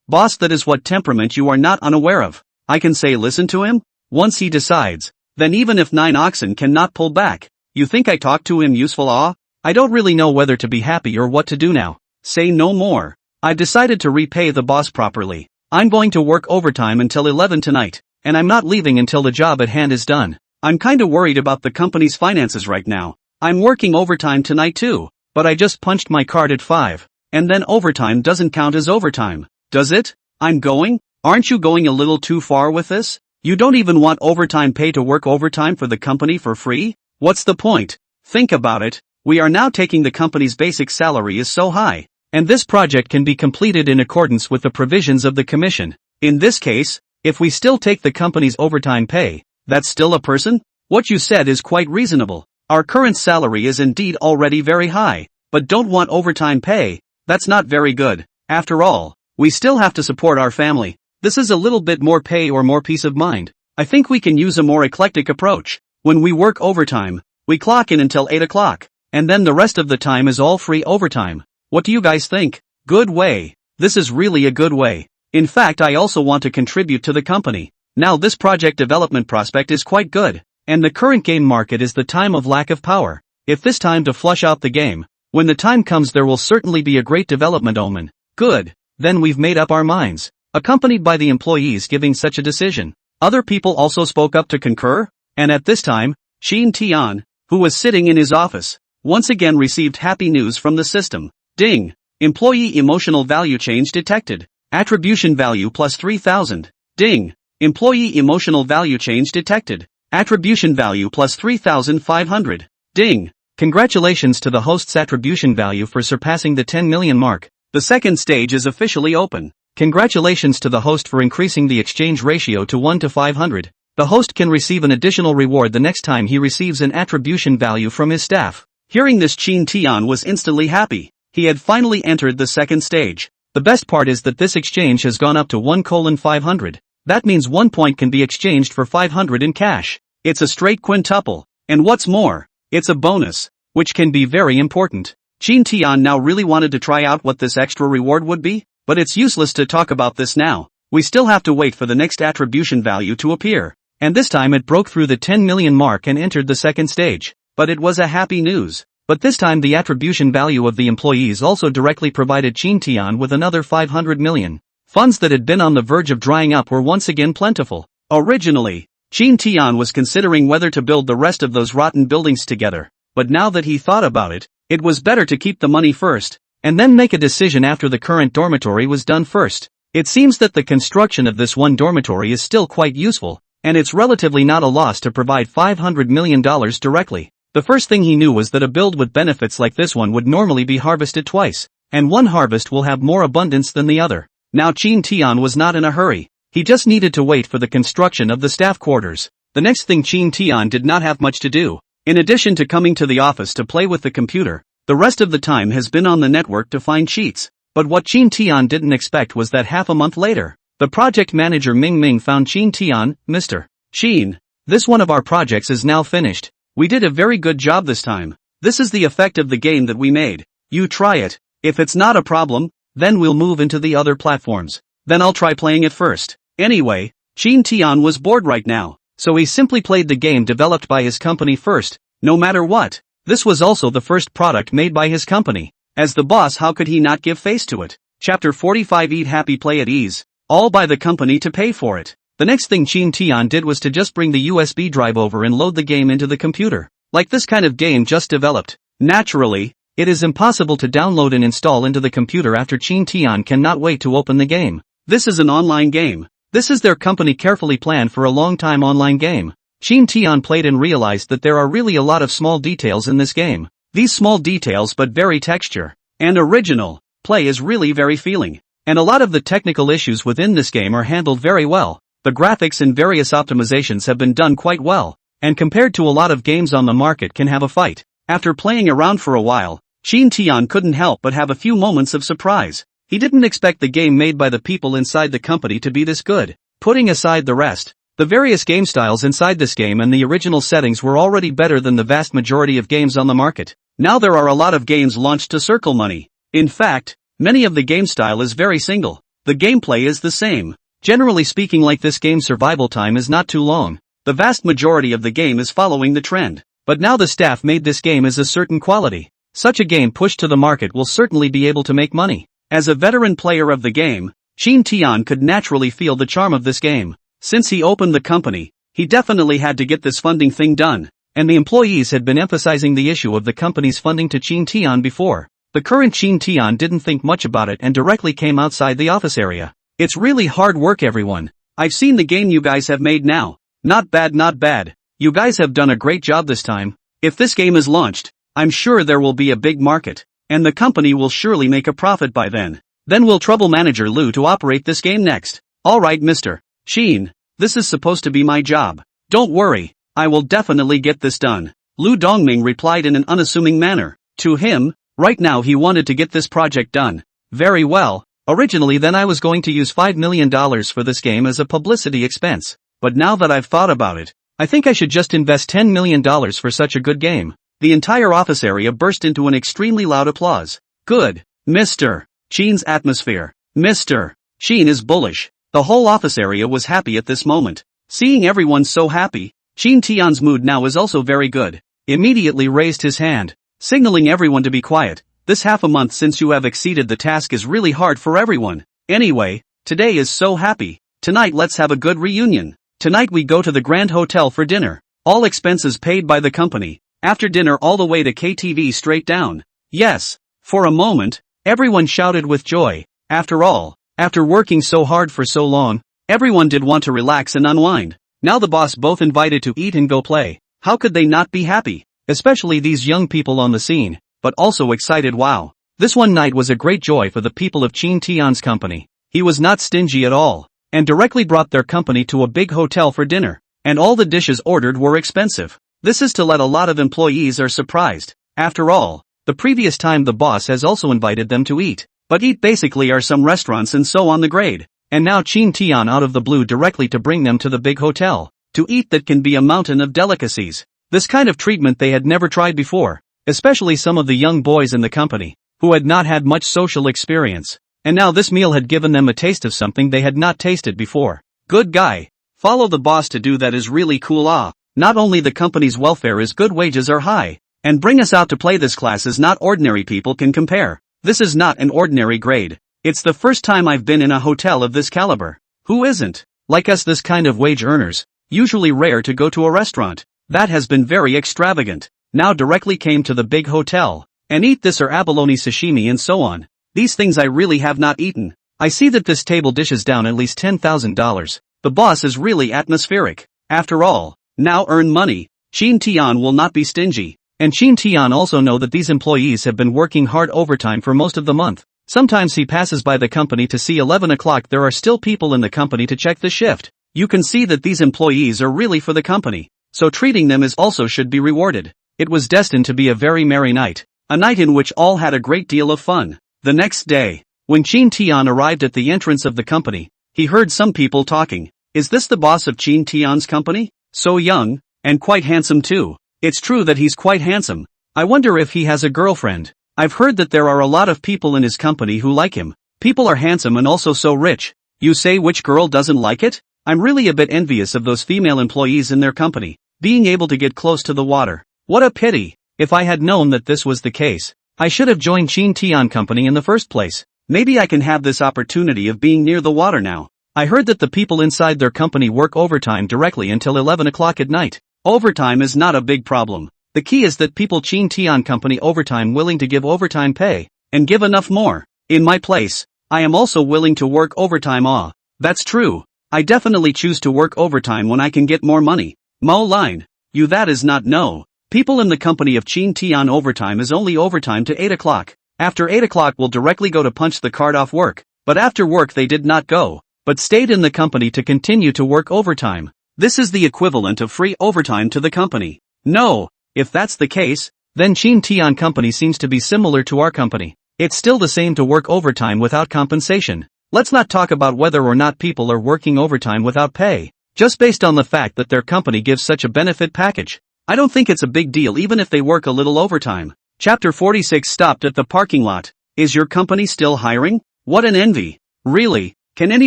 Boss, that is what temperament you are not unaware of. I can say listen to him. Once he decides, then even if 9 oxen cannot pull back. You think I talk to him useful? I don't really know whether to be happy or what to do now. Say no more. I've decided to repay the boss properly. I'm going to work overtime until 11 tonight, and I'm not leaving until the job at hand is done. I'm kinda worried about the company's finances right now. I'm working overtime tonight too, but I just punched my card at 5. And then overtime doesn't count as overtime, does it? I'm going? Aren't you going a little too far with this? You don't even want overtime pay to work overtime for the company for free? What's the point? Think about it. We are now taking the company's basic salary is so high, and this project can be completed in accordance with the provisions of the commission. In this case, if we still take the company's overtime pay, that's still a person? What you said is quite reasonable. Our current salary is indeed already very high, but don't want overtime pay, that's not very good. After all, we still have to support our family. This is a little bit more pay or more peace of mind. I think we can use a more eclectic approach. When we work overtime, we clock in until 8 o'clock, and then the rest of the time is all free overtime. What do you guys think? Good way. This is really a good way. In fact, I also want to contribute to the company. Now this project development prospect is quite good, and the current game market is the time of lack of power. If this time to flush out the game, when the time comes there will certainly be a great development omen. Good. Then we've made up our minds. Accompanied by the employees giving such a decision. Other people also spoke up to concur, and at this time, Shin Tian, who was sitting in his office, once again received happy news from the system. Ding! Employee emotional value change detected. Attribution value plus 3,000. Ding! Employee emotional value change detected. Attribution value plus 3,500. Ding! Congratulations to the host's attribution value for surpassing the 10 million mark. The second stage is officially open. Congratulations to the host for increasing the exchange ratio to 1 to 500. The host can receive an additional reward the next time he receives an attribution value from his staff. Hearing this, Chin Tian was instantly happy. He had finally entered the second stage. The best part is that this exchange has gone up to 1:500. That means 1 point can be exchanged for 500 in cash. It's a straight quintuple. And what's more, it's a bonus, which can be very important. Chin Tian now really wanted to try out what this extra reward would be, but it's useless to talk about this now. We still have to wait for the next attribution value to appear. And this time it broke through the 10 million mark and entered the second stage. But it was a happy news. But this time the attribution value of the employees also directly provided Chin Tian with another 500 million. Funds that had been on the verge of drying up were once again plentiful. Originally, Chin Tian was considering whether to build the rest of those rotten buildings together. But now that he thought about it, it was better to keep the money first, and then make a decision after the current dormitory was done first. It seems that the construction of this one dormitory is still quite useful, and it's relatively not a loss to provide $500 million directly. The first thing he knew was that a build with benefits like this one would normally be harvested twice, and one harvest will have more abundance than the other. Now Chin Tian was not in a hurry. He just needed to wait for the construction of the staff quarters. The next thing, Chin Tian did not have much to do. In addition to coming to the office to play with the computer, the rest of the time has been on the network to find cheats. But what Chin Tian didn't expect was that half a month later, the project manager Ming Ming found Chin Tian. Mr. Chin, this one of our projects is now finished. We did a very good job this time. This is the effect of the game that we made. You try it. If it's not a problem, then we'll move into the other platforms. Then I'll try playing it first. Anyway, Chin Tian was bored right now, so he simply played the game developed by his company first, no matter what. This was also the first product made by his company. As the boss, how could he not give face to it? Chapter 45. Eat happy, play at ease. All by the company to pay for it. The next thing Chin Tian did was to just bring the USB drive over and load the game into the computer. Like this kind of game just developed. Naturally, it is impossible to download and install into the computer after Chin Tian cannot wait to open the game. This is an online game. This is their company carefully planned for a long time online game. Chin Tian played and realized that there are really a lot of small details in this game. These small details but very texture and original play is really very feeling. And a lot of the technical issues within this game are handled very well. The graphics and various optimizations have been done quite well, and compared to a lot of games on the market can have a fight. After playing around for a while, Chin Tian couldn't help but have a few moments of surprise. He didn't expect the game made by the people inside the company to be this good. Putting aside the rest, the various game styles inside this game and the original settings were already better than the vast majority of games on the market. Now there are a lot of games launched to circle money. In fact, many of the game style is very single. The gameplay is the same. Generally speaking, like this game, survival time is not too long. The vast majority of the game is following the trend. But now the staff made this game as a certain quality. Such a game pushed to the market will certainly be able to make money. As a veteran player of the game, Chin Tian could naturally feel the charm of this game. Since he opened the company, He definitely had to get this funding thing done. And the employees had been emphasizing the issue of the company's funding to Chin Tian before. The current Chin Tian didn't think much about it and directly came outside the office area. It's really hard work, everyone. I've seen the game you guys have made now. Not bad, not bad. You guys have done a great job this time. If this game is launched, I'm sure there will be a big market. And the company will surely make a profit by then. Then we'll trouble manager Lu to operate this game next. Alright, Mr. Sheen. This is supposed to be my job. Don't worry. I will definitely get this done. Lu Dongming replied in an unassuming manner. To him, right now he wanted to get this project done. Very well. Originally then I was going to use $5 million for this game as a publicity expense. But now that I've thought about it, I think I should just invest $10 million for such a good game. The entire office area burst into an extremely loud applause. Good. Mr. Sheen's atmosphere. Mr. Sheen is bullish. The whole office area was happy at this moment. Seeing everyone so happy, Chin Tian's mood now is also very good. Immediately raised his hand, signaling everyone to be quiet. This half a month since you have exceeded the task is really hard for everyone. Anyway, today is so happy. Tonight let's have a good reunion. Tonight we go to the Grand Hotel for dinner. All expenses paid by the company. After dinner all the way to KTV straight down. Yes. For a moment, everyone shouted with joy. After all, after working so hard for so long, everyone did want to relax and unwind. Now the boss both invited to eat and go play. How could they not be happy? Especially these young people on the scene, but also excited. Wow. This one night was a great joy for the people of Chin Tian's company. He was not stingy at all, and directly brought their company to a big hotel for dinner. And all the dishes ordered were expensive. This is to let a lot of employees are surprised. After all, the previous time the boss has also invited them to eat. But eat basically are some restaurants and so on the grade. And now Chin Tian out of the blue directly to bring them to the big hotel. To eat that can be a mountain of delicacies. This kind of treatment they had never tried before. Especially some of the young boys in the company, who had not had much social experience. And now this meal had given them a taste of something they had not tasted before. Good guy. Follow the boss to do that is really cool. Not only the company's welfare is good, wages are high. And bring us out to play this class is not ordinary people can compare. This is not an ordinary grade. It's the first time I've been in a hotel of this caliber. Who isn't? Like us, this kind of wage earners. Usually rare to go to a restaurant. That has been very extravagant. Now directly came to the big hotel. And eat this or abalone sashimi and so on. These things I really have not eaten. I see that this table dishes down at least $10,000. The boss is really atmospheric. After all, now earn money. Chin Tian will not be stingy. And Chin Tian also know that these employees have been working hard overtime for most of the month. Sometimes he passes by the company to see 11 o'clock there are still people in the company to check the shift. You can see that these employees are really for the company. So treating them as also should be rewarded. It was destined to be a very merry night. A night in which all had a great deal of fun. The next day, when Chin Tian arrived at the entrance of the company, he heard some people talking. Is this the boss of Chin Tian's company? So young, and quite handsome too. It's true that he's quite handsome. I wonder if he has a girlfriend. I've heard that there are a lot of people in his company who like him. People are handsome and also so rich. You say which girl doesn't like it? I'm really a bit envious of those female employees in their company, being able to get close to the water. What a pity. If I had known that this was the case, I should have joined Chin Tian company in the first place. Maybe I can have this opportunity of being near the water now. I heard that the people inside their company work overtime directly until 11 o'clock at night. Overtime is not a big problem. The key is that people Chin Tian company overtime willing to give overtime pay, and give enough more. In my place, I am also willing to work overtime. That's true. I definitely choose to work overtime when I can get more money. Mo line. You that is not no. People in the company of Chin Tian overtime is only overtime to 8 o'clock. After 8 o'clock will directly go to punch the card off work. But after work they did not go, but stayed in the company to continue to work overtime. This is the equivalent of free overtime to the company. No. If that's the case, then Chin Tian company seems to be similar to our company. It's still the same to work overtime without compensation. Let's not talk about whether or not people are working overtime without pay. Just based on the fact that their company gives such a benefit package. I don't think it's a big deal even if they work a little overtime. Chapter 46 stopped at the parking lot. Is your company still hiring? What an envy. Really? Can any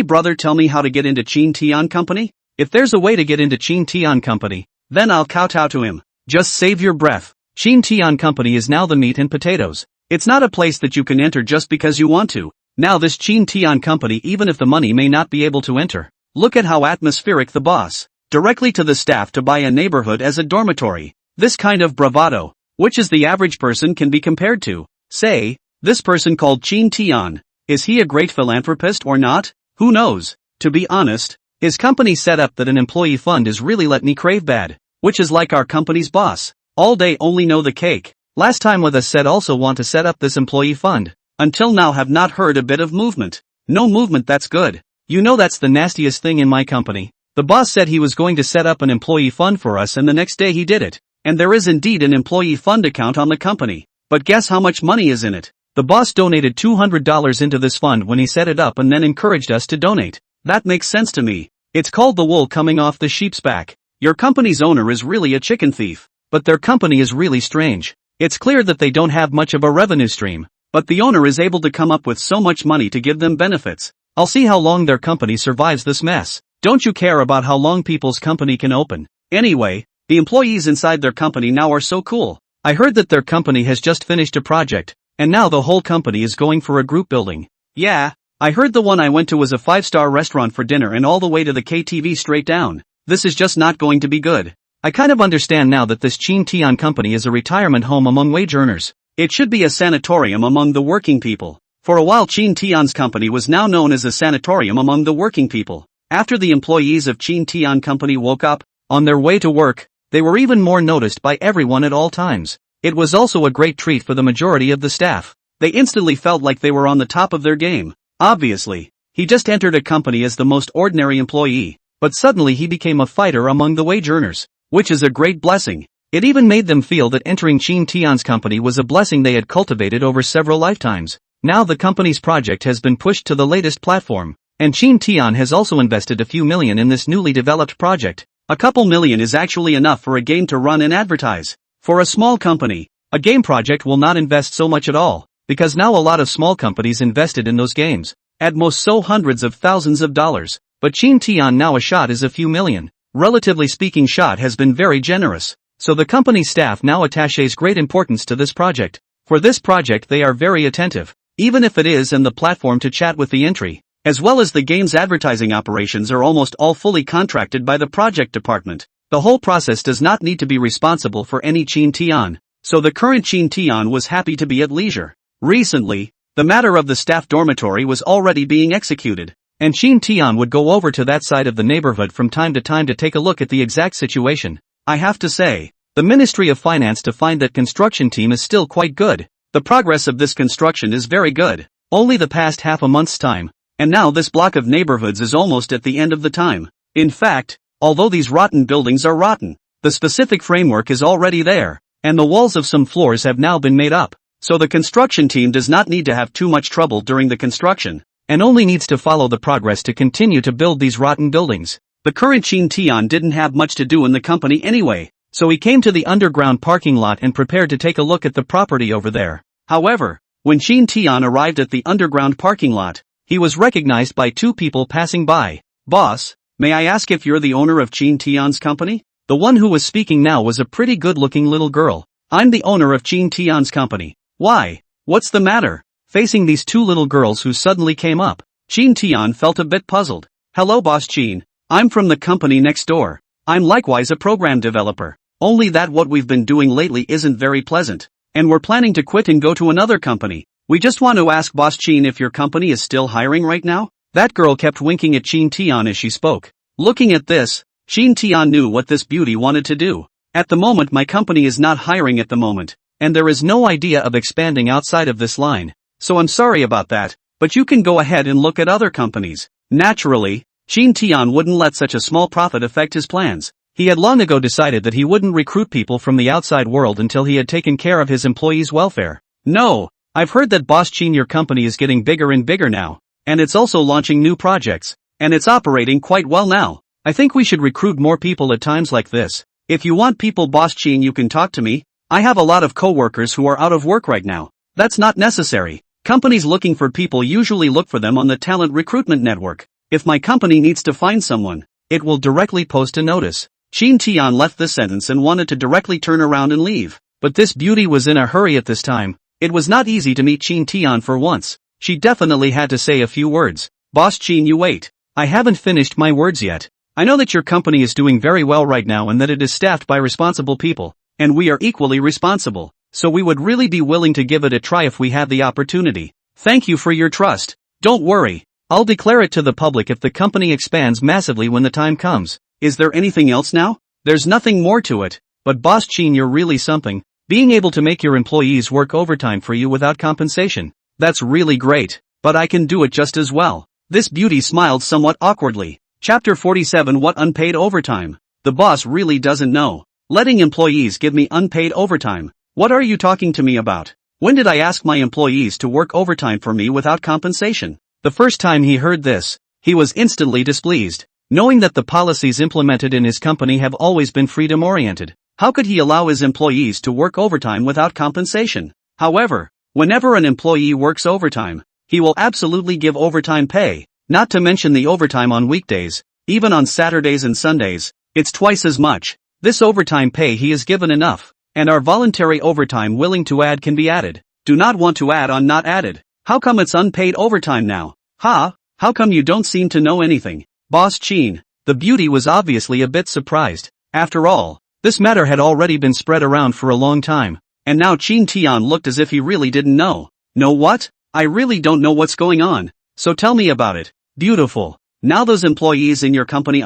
brother tell me how to get into Chin Tian company? If there's a way to get into Chin Tian company, then I'll kowtow to him. Just save your breath. Chin Tian company is now the meat and potatoes. It's not a place that you can enter just because you want to. Now this Chin Tian company even if the money may not be able to enter. Look at how atmospheric the boss. directly to the staff to buy a neighborhood as a dormitory. This kind of bravado, which is the average person can be compared to. Say, this person called Chin Tian. Is he a great philanthropist or not? Who knows? To be honest, his company set up that an employee fund is really let me crave bad, which is like our company's boss. All day only know the cake. Last time with us said also want to set up this employee fund. Until now have not heard a bit of movement. No movement, that's good. You know that's the nastiest thing in my company. The boss said he was going to set up an employee fund for us and the next day he did it. And there is indeed an employee fund account on the company. But guess how much money is in it? The boss donated $200 into this fund when he set it up and then encouraged us to donate. That makes sense to me. It's called the wool coming off the sheep's back. Your company's owner is really a chicken thief. But their company is really strange. It's clear that they don't have much of a revenue stream. But the owner is able to come up with so much money to give them benefits. I'll see how long their company survives this mess. Don't you care about how long people's company can open? Anyway, the employees inside their company now are so cool. I heard that their company has just finished a project, and now the whole company is going for a group building. Yeah, I heard the one I went to was a 5-star restaurant for dinner and all the way to the KTV straight down. This is just not going to be good. I kind of understand now that this Chin Tian company is a retirement home among wage earners. It should be a sanatorium among the working people. For a while Chin Tian's company was now known as a sanatorium among the working people. After the employees of Chin Tian company woke up, on their way to work, they were even more noticed by everyone at all times. It was also a great treat for the majority of the staff. They instantly felt like they were on the top of their game. Obviously, he just entered a company as the most ordinary employee, but suddenly he became a fighter among the wage earners, which is a great blessing. It even made them feel that entering Chin Tian's company was a blessing they had cultivated over several lifetimes. Now the company's project has been pushed to the latest platform, and Chin Tian has also invested a few million in this newly developed project. A couple million is actually enough for a game to run and advertise. For a small company, a game project will not invest so much at all, because now a lot of small companies invested in those games, at most so hundreds of thousands of dollars. But Chin Tian now a shot is a few million. Relatively speaking, shot has been very generous, so the company's staff now attaches great importance to this project. For this project they are very attentive, even if it is in the platform to chat with the entry, as well as the game's advertising operations are almost all fully contracted by the project department. The whole process does not need to be responsible for any Chin Tian, so the current Chin Tian was happy to be at leisure. Recently, the matter of the staff dormitory was already being executed, and Chin Tian would go over to that side of the neighborhood from time to time to take a look at the exact situation. I have to say, the Ministry of Finance to find that construction team is still quite good. The progress of this construction is very good. Only the past half a month's time, and now this block of neighborhoods is almost at the end of the time. In fact, although these rotten buildings are rotten, the specific framework is already there, and the walls of some floors have now been made up, so the construction team does not need to have too much trouble during the construction, and only needs to follow the progress to continue to build these rotten buildings. The current Chin Tian didn't have much to do in the company anyway, so he came to the underground parking lot and prepared to take a look at the property over there. However, when Chin Tian arrived at the underground parking lot, he was recognized by two people passing by. Boss, may I ask if you're the owner of Chin Tian's company? The one who was speaking now was a pretty good-looking little girl. I'm the owner of Chin Tian's company. Why? What's the matter? Facing these two little girls who suddenly came up, Chin Tian felt a bit puzzled. Hello boss Chin, I'm from the company next door. I'm likewise a program developer. Only that what we've been doing lately isn't very pleasant, and we're planning to quit and go to another company. We just want to ask boss Chin if your company is still hiring right now? That girl kept winking at Chin Tian as she spoke. Looking at this, Chin Tian knew what this beauty wanted to do. At the moment my company is not hiring at the moment, and there is no idea of expanding outside of this line. So I'm sorry about that, but you can go ahead and look at other companies. Naturally, Chin Tian wouldn't let such a small profit affect his plans. He had long ago decided that he wouldn't recruit people from the outside world until he had taken care of his employees' welfare. No, I've heard that boss Chin your company is getting bigger and bigger now, and it's also launching new projects, and it's operating quite well now. I think we should recruit more people at times like this. If you want people boss Chin you can talk to me. I have a lot of co-workers who are out of work right now. That's not necessary. Companies looking for people usually look for them on the talent recruitment network. If my company needs to find someone, it will directly post a notice. Chin Tian left this sentence and wanted to directly turn around and leave. But this beauty was in a hurry at this time. It was not easy to meet Chin Tian for once. She definitely had to say a few words. Boss Chin you wait. I haven't finished my words yet. I know that your company is doing very well right now and that it is staffed by responsible people, and we are equally responsible, so we would really be willing to give it a try if we had the opportunity. Thank you for your trust. Don't worry. I'll declare it to the public if the company expands massively when the time comes. Is there anything else now? There's nothing more to it, but Boss Chin, you're really something. Being able to make your employees work overtime for you without compensation. That's really great, but I can do it just as well. This beauty smiled somewhat awkwardly. Chapter 47 What Unpaid Overtime? The boss really doesn't know. Letting employees give me unpaid overtime. What are you talking to me about? When did I ask my employees to work overtime for me without compensation? The first time he heard this, he was instantly displeased, knowing that the policies implemented in his company have always been freedom-oriented. How could he allow his employees to work overtime without compensation? However, whenever an employee works overtime, he will absolutely give overtime pay, not to mention the overtime on weekdays, even on Saturdays and Sundays, it's twice as much. This overtime pay he is given enough, and our voluntary overtime willing to add can be added. Do not want to add on not added. How come it's unpaid overtime now? How come you don't seem to know anything? Boss Chin, the beauty was obviously a bit surprised. After all, this matter had already been spread around for a long time, and now Chin Tian looked as if he really didn't know. Know what? I really don't know what's going on, so tell me about it. Beautiful. Now those employees in your company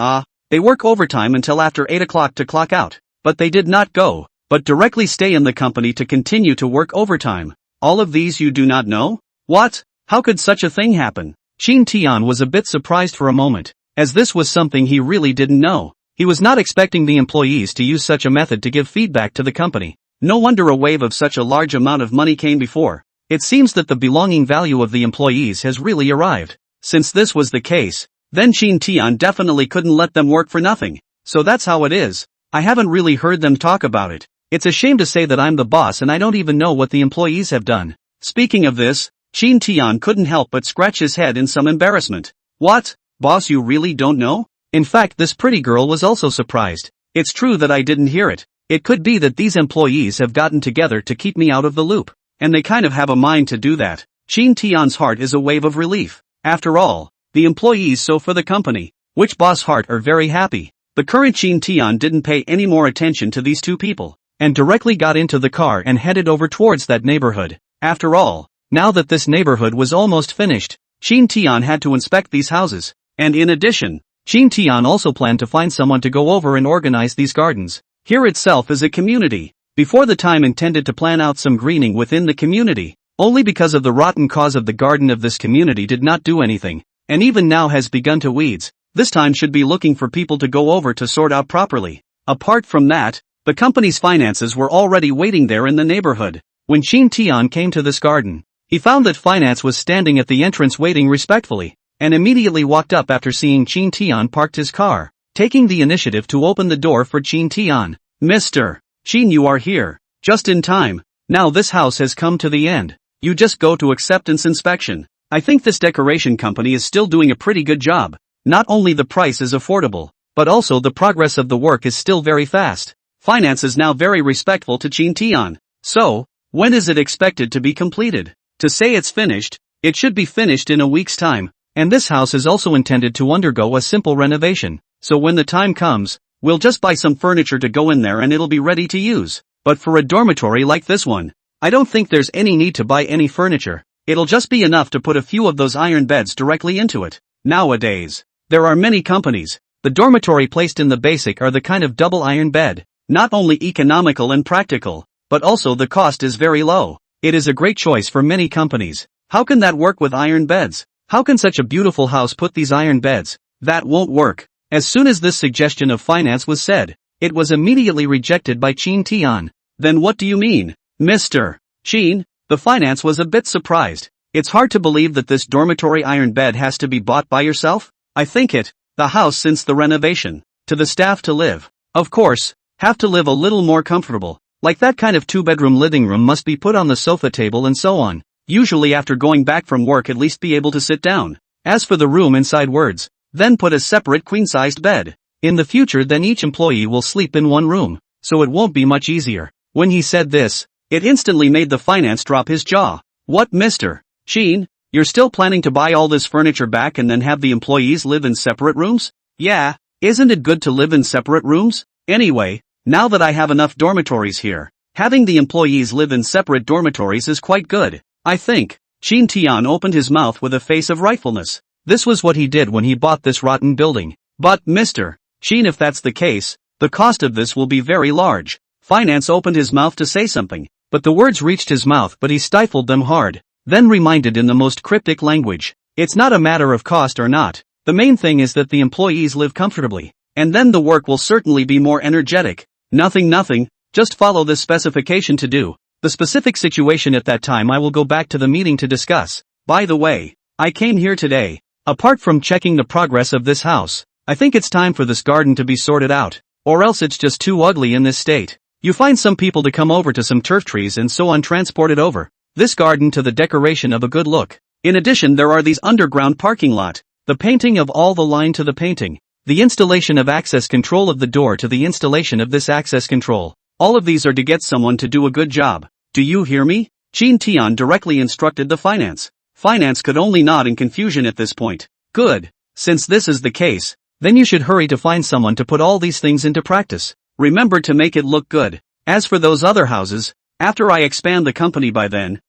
they work overtime until after 8 o'clock to clock out, but they did not go, but directly stay in the company to continue to work overtime. All of these you do not know? What? How could such a thing happen? Chin Tian was a bit surprised for a moment, as this was something he really didn't know. He was not expecting the employees to use such a method to give feedback to the company. No wonder a wave of such a large amount of money came before. It seems that the belonging value of the employees has really arrived. Since this was the case, then Chin Tian definitely couldn't let them work for nothing. So that's how it is. I haven't really heard them talk about it. It's a shame to say that I'm the boss and I don't even know what the employees have done. Speaking of this, Chin Tian couldn't help but scratch his head in some embarrassment. What? Boss, you really don't know? In fact, this pretty girl was also surprised. It's true that I didn't hear it. It could be that these employees have gotten together to keep me out of the loop, and they kind of have a mind to do that. Chin Tian's heart is a wave of relief. After all, the employees so for the company, which boss heart are very happy. The current Chin Tian didn't pay any more attention to these two people, and directly got into the car and headed over towards that neighborhood. After all, now that this neighborhood was almost finished, Chin Tian had to inspect these houses, and in addition, Chin Tian also planned to find someone to go over and organize these gardens. Here itself is a community. Before the time intended to plan out some greening within the community, only because of the rotten cause of the garden of this community did not do anything, and even now has begun to weeds. This time should be looking for people to go over to sort out properly. Apart from that, the company's finances were already waiting there in the neighborhood. When Chin Tian came to this garden, he found that finance was standing at the entrance waiting respectfully, and immediately walked up after seeing Chin Tian parked his car, taking the initiative to open the door for Chin Tian. Mr. Chin, you are here. Just in time. Now this house has come to the end. You just go to acceptance inspection. I think this decoration company is still doing a pretty good job. Not only the price is affordable, but also the progress of the work is still very fast. Finance is now very respectful to Chin Tian. So, when is it expected to be completed? To say it's finished, it should be finished in a week's time. And this house is also intended to undergo a simple renovation. So when the time comes, we'll just buy some furniture to go in there and it'll be ready to use. But for a dormitory like this one, I don't think there's any need to buy any furniture. It'll just be enough to put a few of those iron beds directly into it. Nowadays, there are many companies. The dormitory placed in the basic are the kind of double iron bed. Not only economical and practical, but also the cost is very low. It is a great choice for many companies. How can that work with iron beds? How can such a beautiful house put these iron beds? That won't work. As soon as this suggestion of finance was said, it was immediately rejected by Chin Tian. Then what do you mean, Mr. Chin? The finance was a bit surprised. It's hard to believe that this dormitory iron bed has to be bought by yourself? I think the house since the renovation, to the staff to live. Of course, have to live a little more comfortable. Like that kind of 2-bedroom living room must be put on the sofa table and so on. Usually after going back from work at least be able to sit down. As for the room inside words, then put a separate queen-sized bed. In the future then each employee will sleep in one room, so it won't be much easier. When he said this, it instantly made the finance drop his jaw. What, Mr. Chin? You're still planning to buy all this furniture back and then have the employees live in separate rooms? Yeah, Isn't it good to live in separate rooms? Anyway, now that I have enough dormitories here, having the employees live in separate dormitories is quite good, I think. Shin Tian opened his mouth with a face of rightfulness. This was what he did when he bought this rotten building. But, Mr. Shin, if that's the case, the cost of this will be very large. Finance opened his mouth to say something, but the words reached his mouth but he stifled them hard, then reminded in the most cryptic language. It's not a matter of cost or not. The main thing is that the employees live comfortably, and then the work will certainly be more energetic. Nothing, just follow this specification to do. The specific situation at that time I will go back to the meeting to discuss. By the way, I came here today. Apart from checking the progress of this house, I think it's time for this garden to be sorted out, or else it's just too ugly in this state. You find some people to come over to some turf trees and so on transported over this garden to the decoration of a good look. In addition, there are these underground parking lot, the painting of all the line to the painting, the installation of access control of the door to the installation of this access control. All of these are to get someone to do a good job. Do you hear me? Shin Tian directly instructed the finance. Finance could only nod in confusion at this point. Good. Since this is the case, then you should hurry to find someone to put all these things into practice. Remember to make it look good. As for those other houses, after I expand the company by then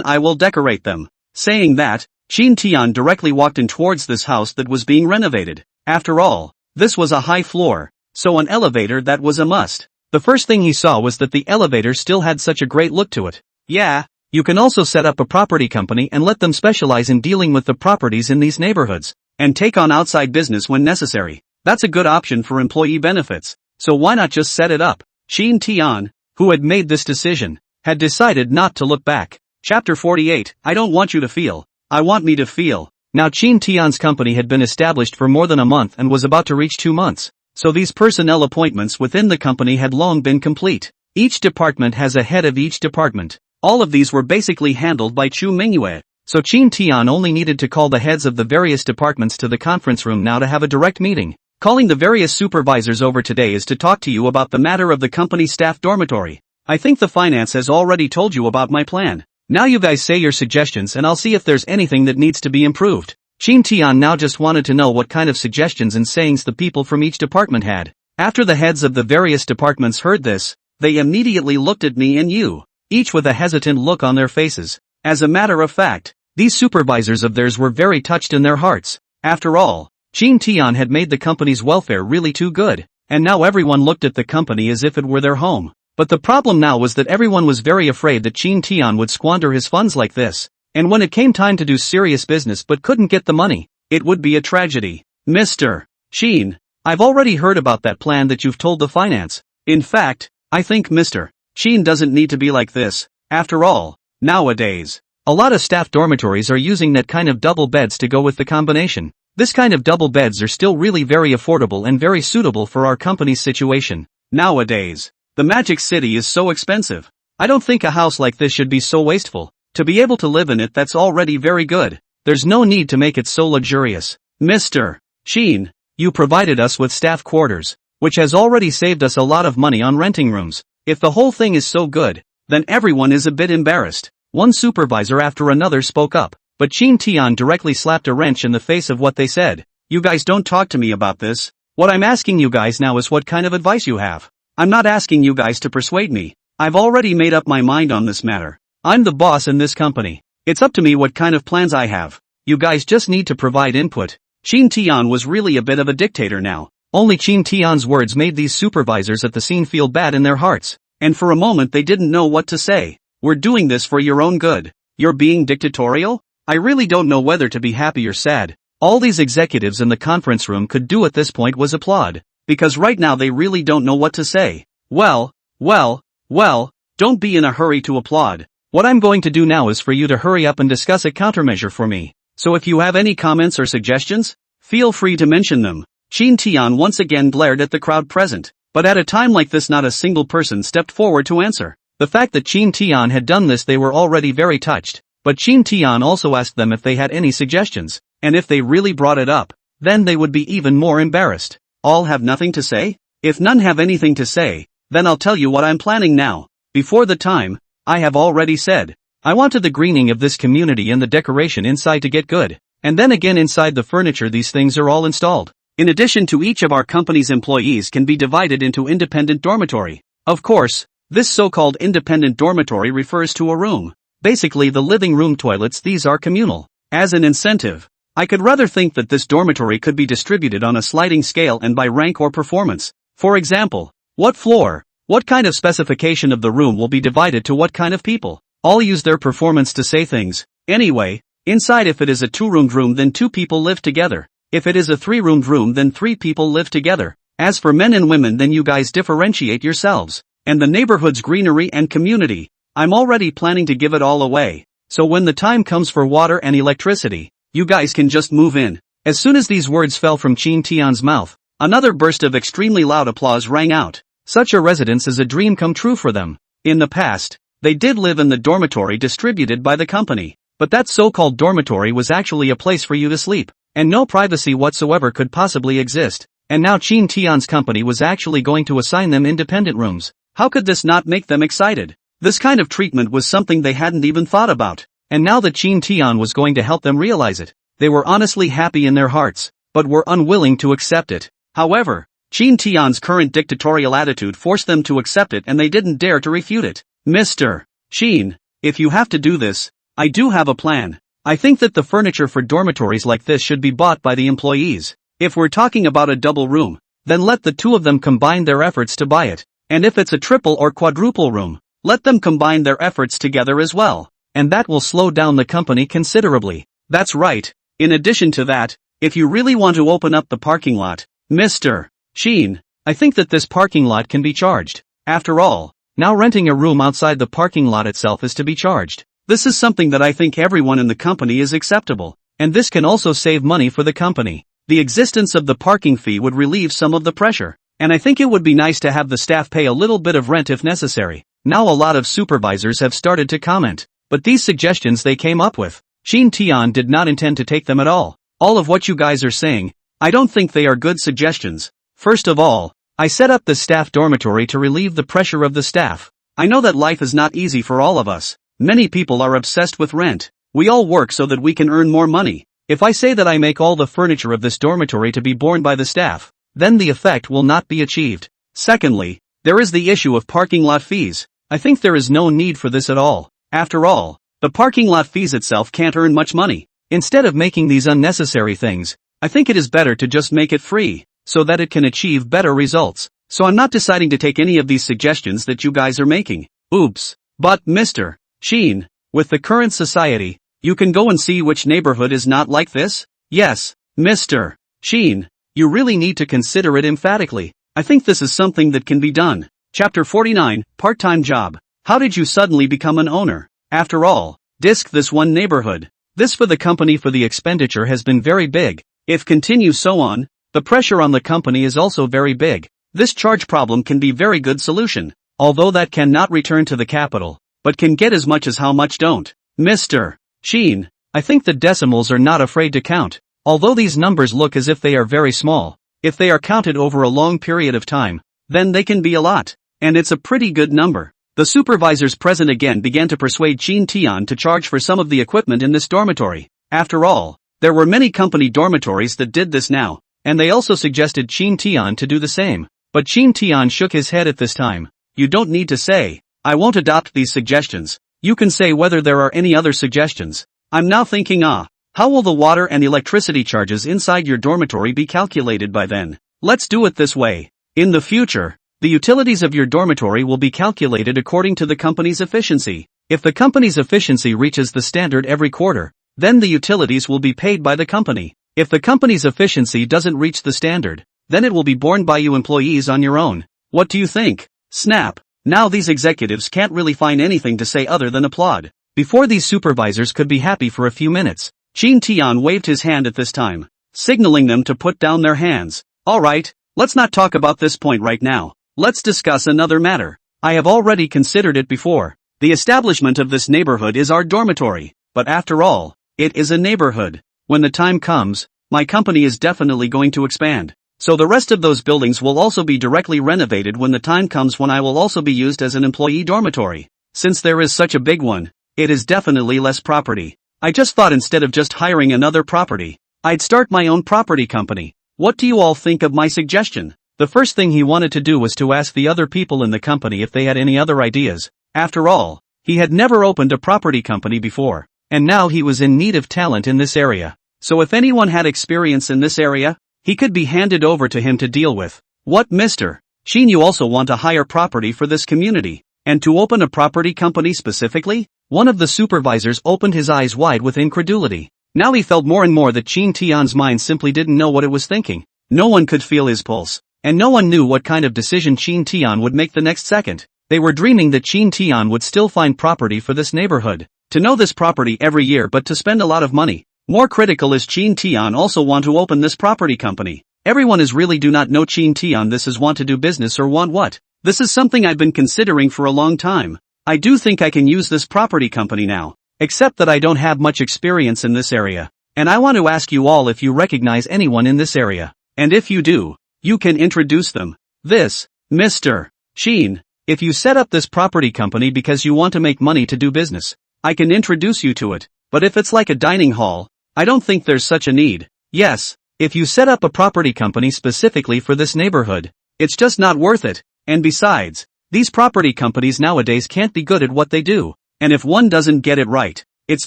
I will decorate them. Saying that, Shin Tian directly walked in towards this house that was being renovated. After all, this was a high floor, so an elevator that was a must. The first thing he saw was that the elevator still had such a great look to it. Yeah, you can also set up a property company and let them specialize in dealing with the properties in these neighborhoods, and take on outside business when necessary. That's a good option for employee benefits, so why not just set it up? Shin Tian, who had made this decision, had decided not to look back. Chapter 48, I don't want you to feel, I want me to feel. Now Shin Tian's company had been established for more than a month and was about to reach 2 months. So these personnel appointments within the company had long been complete. Each department has a head of each department. All of these were basically handled by Chu Mingyue. So Shin Tian only needed to call the heads of the various departments to the conference room now to have a direct meeting. Calling the various supervisors over today is to talk to you about the matter of the company staff dormitory. I think the finance has already told you about my plan. Now you guys say your suggestions and I'll see if there's anything that needs to be improved. Shin Tian now just wanted to know what kind of suggestions and sayings the people from each department had. After the heads of the various departments heard this, they immediately looked at me and you, each with a hesitant look on their faces. As a matter of fact, these supervisors of theirs were very touched in their hearts. After all, Shin Tian had made the company's welfare really too good, and now everyone looked at the company as if it were their home. But the problem now was that everyone was very afraid that Shin Tian would squander his funds like this. And when it came time to do serious business but couldn't get the money, it would be a tragedy. Mr. Shin, I've already heard about that plan that you've told the finance. In fact, I think Mr. Shin doesn't need to be like this. After all, nowadays, a lot of staff dormitories are using that kind of double beds to go with the combination. This kind of double beds are still really very affordable and very suitable for our company's situation. Nowadays, the Magic City is so expensive. I don't think a house like this should be so wasteful. To be able to live in it, that's already very good. There's no need to make it so luxurious. Mr. Shin, you provided us with staff quarters, which has already saved us a lot of money on renting rooms. If the whole thing is so good, then everyone is a bit embarrassed. One supervisor after another spoke up, but Shin Tian directly slapped a wrench in the face of what they said. You guys don't talk to me about this. What I'm asking you guys now is what kind of advice you have. I'm not asking you guys to persuade me. I've already made up my mind on this matter. I'm the boss in this company. It's up to me what kind of plans I have. You guys just need to provide input. Shin Tian was really a bit of a dictator now. Only Shin Tian's words made these supervisors at the scene feel bad in their hearts, and for a moment they didn't know what to say. We're doing this for your own good. You're being dictatorial? I really don't know whether to be happy or sad. All these executives in the conference room could do at this point was applaud, because right now they really don't know what to say. Well, don't be in a hurry to applaud. What I'm going to do now is for you to hurry up and discuss a countermeasure for me. So if you have any comments or suggestions, feel free to mention them. Shin Tian once again glared at the crowd present, but at a time like this not a single person stepped forward to answer. The fact that Shin Tian had done this, they were already very touched, but Shin Tian also asked them if they had any suggestions, and if they really brought it up, then they would be even more embarrassed. All have nothing to say? If none have anything to say, then I'll tell you what I'm planning now. Before the time, I have already said, I wanted the greening of this community and the decoration inside to get good, and then again inside the furniture these things are all installed. In addition to each of our company's employees can be divided into independent dormitory. Of course, this so-called independent dormitory refers to a room. Basically the living room toilets, these are communal. As an incentive, I could rather think that this dormitory could be distributed on a sliding scale and by rank or performance. For example, what floor, what kind of specification of the room will be divided to what kind of people. All use their performance to say things. Anyway, inside if it is a 2-roomed room then 2 people live together. If it is a 3-roomed room then 3 people live together. As for men and women then you guys differentiate yourselves. And the neighborhood's greenery and community. I'm already planning to give it all away. So when the time comes for water and electricity, you guys can just move in. As soon as these words fell from Chin Tian's mouth, another burst of extremely loud applause rang out. Such a residence is a dream come true for them. In the past, they did live in the dormitory distributed by the company. But that so-called dormitory was actually a place for you to sleep. And no privacy whatsoever could possibly exist. And now Chin Tian's company was actually going to assign them independent rooms. How could this not make them excited? This kind of treatment was something they hadn't even thought about. And now that Chin Tian was going to help them realize it, they were honestly happy in their hearts, but were unwilling to accept it. However, Chin Tian's current dictatorial attitude forced them to accept it and they didn't dare to refute it. Mr. Chin, if you have to do this, I do have a plan. I think that the furniture for dormitories like this should be bought by the employees. If we're talking about a double room, then let the 2 of them combine their efforts to buy it. And if it's a triple or quadruple room, let them combine their efforts together as well. And that will slow down the company considerably. That's right. In addition to that, if you really want to open up the parking lot, Mr. Chin, I think that this parking lot can be charged. After all, now renting a room outside the parking lot itself is to be charged. This is something that I think everyone in the company is acceptable. And this can also save money for the company. The existence of the parking fee would relieve some of the pressure. And I think it would be nice to have the staff pay a little bit of rent if necessary. Now a lot of supervisors have started to comment. But these suggestions they came up with, Chin Tian did not intend to take them at all. All of what you guys are saying, I don't think they are good suggestions. First of all, I set up the staff dormitory to relieve the pressure of the staff. I know that life is not easy for all of us. Many people are obsessed with rent. We all work so that we can earn more money. If I say that I make all the furniture of this dormitory to be borne by the staff, then the effect will not be achieved. Secondly, there is the issue of parking lot fees. I think there is no need for this at all. After all, the parking lot fees itself can't earn much money. Instead of making these unnecessary things, I think it is better to just make it free, so that it can achieve better results. So I'm not deciding to take any of these suggestions that you guys are making. Oops. But Mr. Chin, with the current society, you can go and see which neighborhood is not like this? Yes, Mr. Chin, you really need to consider it emphatically. I think this is something that can be done. Chapter 49, Part-Time Job. How did you suddenly become an owner? After all, disc this one neighborhood. This for the company for the expenditure has been very big. If continues so on, the pressure on the company is also very big. This charge problem can be very good solution. Although that cannot return to the capital, but can get as much as how much don't. Mr. Chin, I think the decimals are not afraid to count. Although these numbers look as if they are very small, if they are counted over a long period of time, then they can be a lot. And it's a pretty good number. The supervisors present again began to persuade Chin Tian to charge for some of the equipment in this dormitory. After all, there were many company dormitories that did this now, and they also suggested Chin Tian to do the same. But Chin Tian shook his head at this time. You don't need to say, I won't adopt these suggestions. You can say whether there are any other suggestions. I'm now thinking how will the water and electricity charges inside your dormitory be calculated by then? Let's do it this way. In the future, the utilities of your dormitory will be calculated according to the company's efficiency. If the company's efficiency reaches the standard every quarter, then the utilities will be paid by the company. If the company's efficiency doesn't reach the standard, then it will be borne by you employees on your own. What do you think? Snap. Now these executives can't really find anything to say other than applaud. Before these supervisors could be happy for a few minutes, Chin Tian waved his hand at this time, signaling them to put down their hands. Alright, let's not talk about this point right now. Let's discuss another matter. I have already considered it before. The establishment of this neighborhood is our dormitory, but after all, it is a neighborhood. When the time comes, my company is definitely going to expand. So the rest of those buildings will also be directly renovated when the time comes when I will also be used as an employee dormitory. Since there is such a big one, it is definitely less property. I just thought instead of just hiring another property, I'd start my own property company. What do you all think of my suggestion? The first thing he wanted to do was to ask the other people in the company if they had any other ideas. After all, he had never opened a property company before, and now he was in need of talent in this area. So if anyone had experience in this area, he could be handed over to him to deal with. What, Mr. Sheen, you also want to hire property for this community, and to open a property company specifically? One of the supervisors opened his eyes wide with incredulity. Now he felt more and more that Chin Tian's mind simply didn't know what it was thinking. No one could feel his pulse, and no one knew what kind of decision Chin Tian would make the next second. They were dreaming that Chin Tian would still find property for this neighborhood, to know this property every year but to spend a lot of money. More critical is Chin Tian also want to open this property company. Everyone is really do not know Chin Tian this is want to do business or want what. This is something I've been considering for a long time. I do think I can use this property company now, except that I don't have much experience in this area, and I want to ask you all if you recognize anyone in this area, and if you do, you can introduce them. This, Mr. Sheen, if you set up this property company because you want to make money to do business, I can introduce you to it, but if it's like a dining hall, I don't think there's such a need. Yes, if you set up a property company specifically for this neighborhood, it's just not worth it, and besides, these property companies nowadays can't be good at what they do, and if one doesn't get it right, it's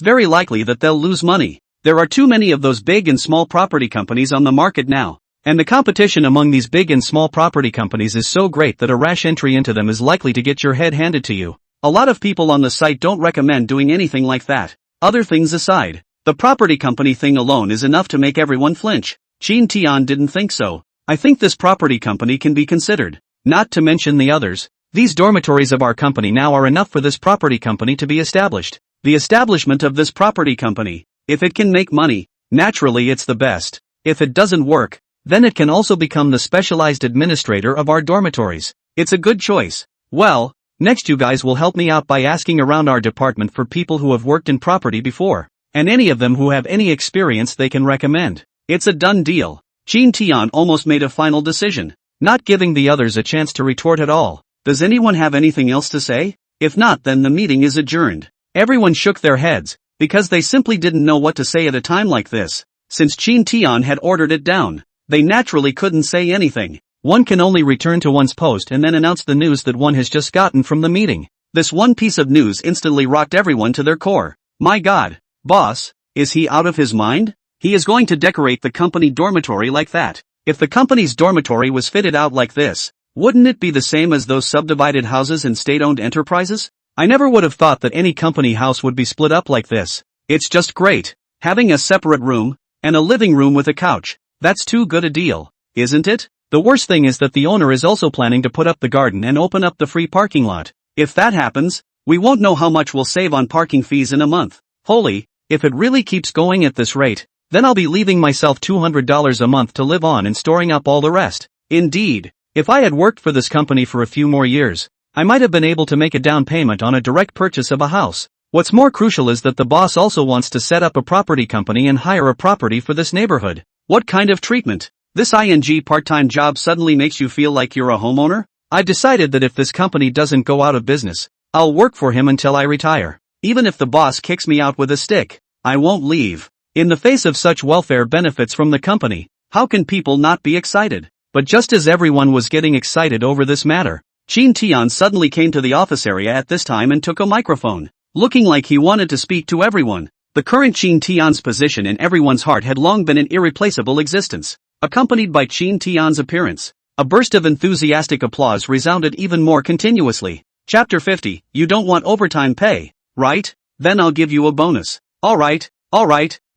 very likely that they'll lose money. There are too many of those big and small property companies on the market now, and the competition among these big and small property companies is so great that a rash entry into them is likely to get your head handed to you. A lot of people on the site don't recommend doing anything like that. Other things aside, the property company thing alone is enough to make everyone flinch. Chin Tian didn't think so. I think this property company can be considered. Not to mention the others. These dormitories of our company now are enough for this property company to be established. The establishment of this property company, if it can make money, naturally it's the best. If it doesn't work, then it can also become the specialized administrator of our dormitories. It's a good choice. Well, next you guys will help me out by asking around our department for people who have worked in property before, and any of them who have any experience they can recommend. It's a done deal. Chin Tian almost made a final decision, not giving the others a chance to retort at all. Does anyone have anything else to say? If not, then the meeting is adjourned. Everyone shook their heads, because they simply didn't know what to say at a time like this. Since Chin Tian had ordered it down, they naturally couldn't say anything. One can only return to one's post and then announce the news that one has just gotten from the meeting. This one piece of news instantly rocked everyone to their core. My God, boss, is he out of his mind? He is going to decorate the company dormitory like that. If the company's dormitory was fitted out like this, wouldn't it be the same as those subdivided houses in state-owned enterprises? I never would have thought that any company house would be split up like this. It's just great. Having a separate room, and a living room with a couch, that's too good a deal, isn't it? The worst thing is that the owner is also planning to put up the garden and open up the free parking lot. If that happens, we won't know how much we'll save on parking fees in a month. Holy, if it really keeps going at this rate, then I'll be leaving myself $200 a month to live on and storing up all the rest. Indeed, if I had worked for this company for a few more years, I might have been able to make a down payment on a direct purchase of a house. What's more crucial is that the boss also wants to set up a property company and hire a property for this neighborhood. What kind of treatment? This ING part-time job suddenly makes you feel like you're a homeowner? I've decided that if this company doesn't go out of business, I'll work for him until I retire. Even if the boss kicks me out with a stick, I won't leave. In the face of such welfare benefits from the company, how can people not be excited? But just as everyone was getting excited over this matter, Chin Tian suddenly came to the office area at this time and took a microphone, looking like he wanted to speak to everyone. The current Chin Tian's position in everyone's heart had long been an irreplaceable existence. Accompanied by Chin Tian's appearance, a burst of enthusiastic applause resounded even more continuously. Chapter 50, you don't want overtime pay, right? Then I'll give you a bonus. Alright,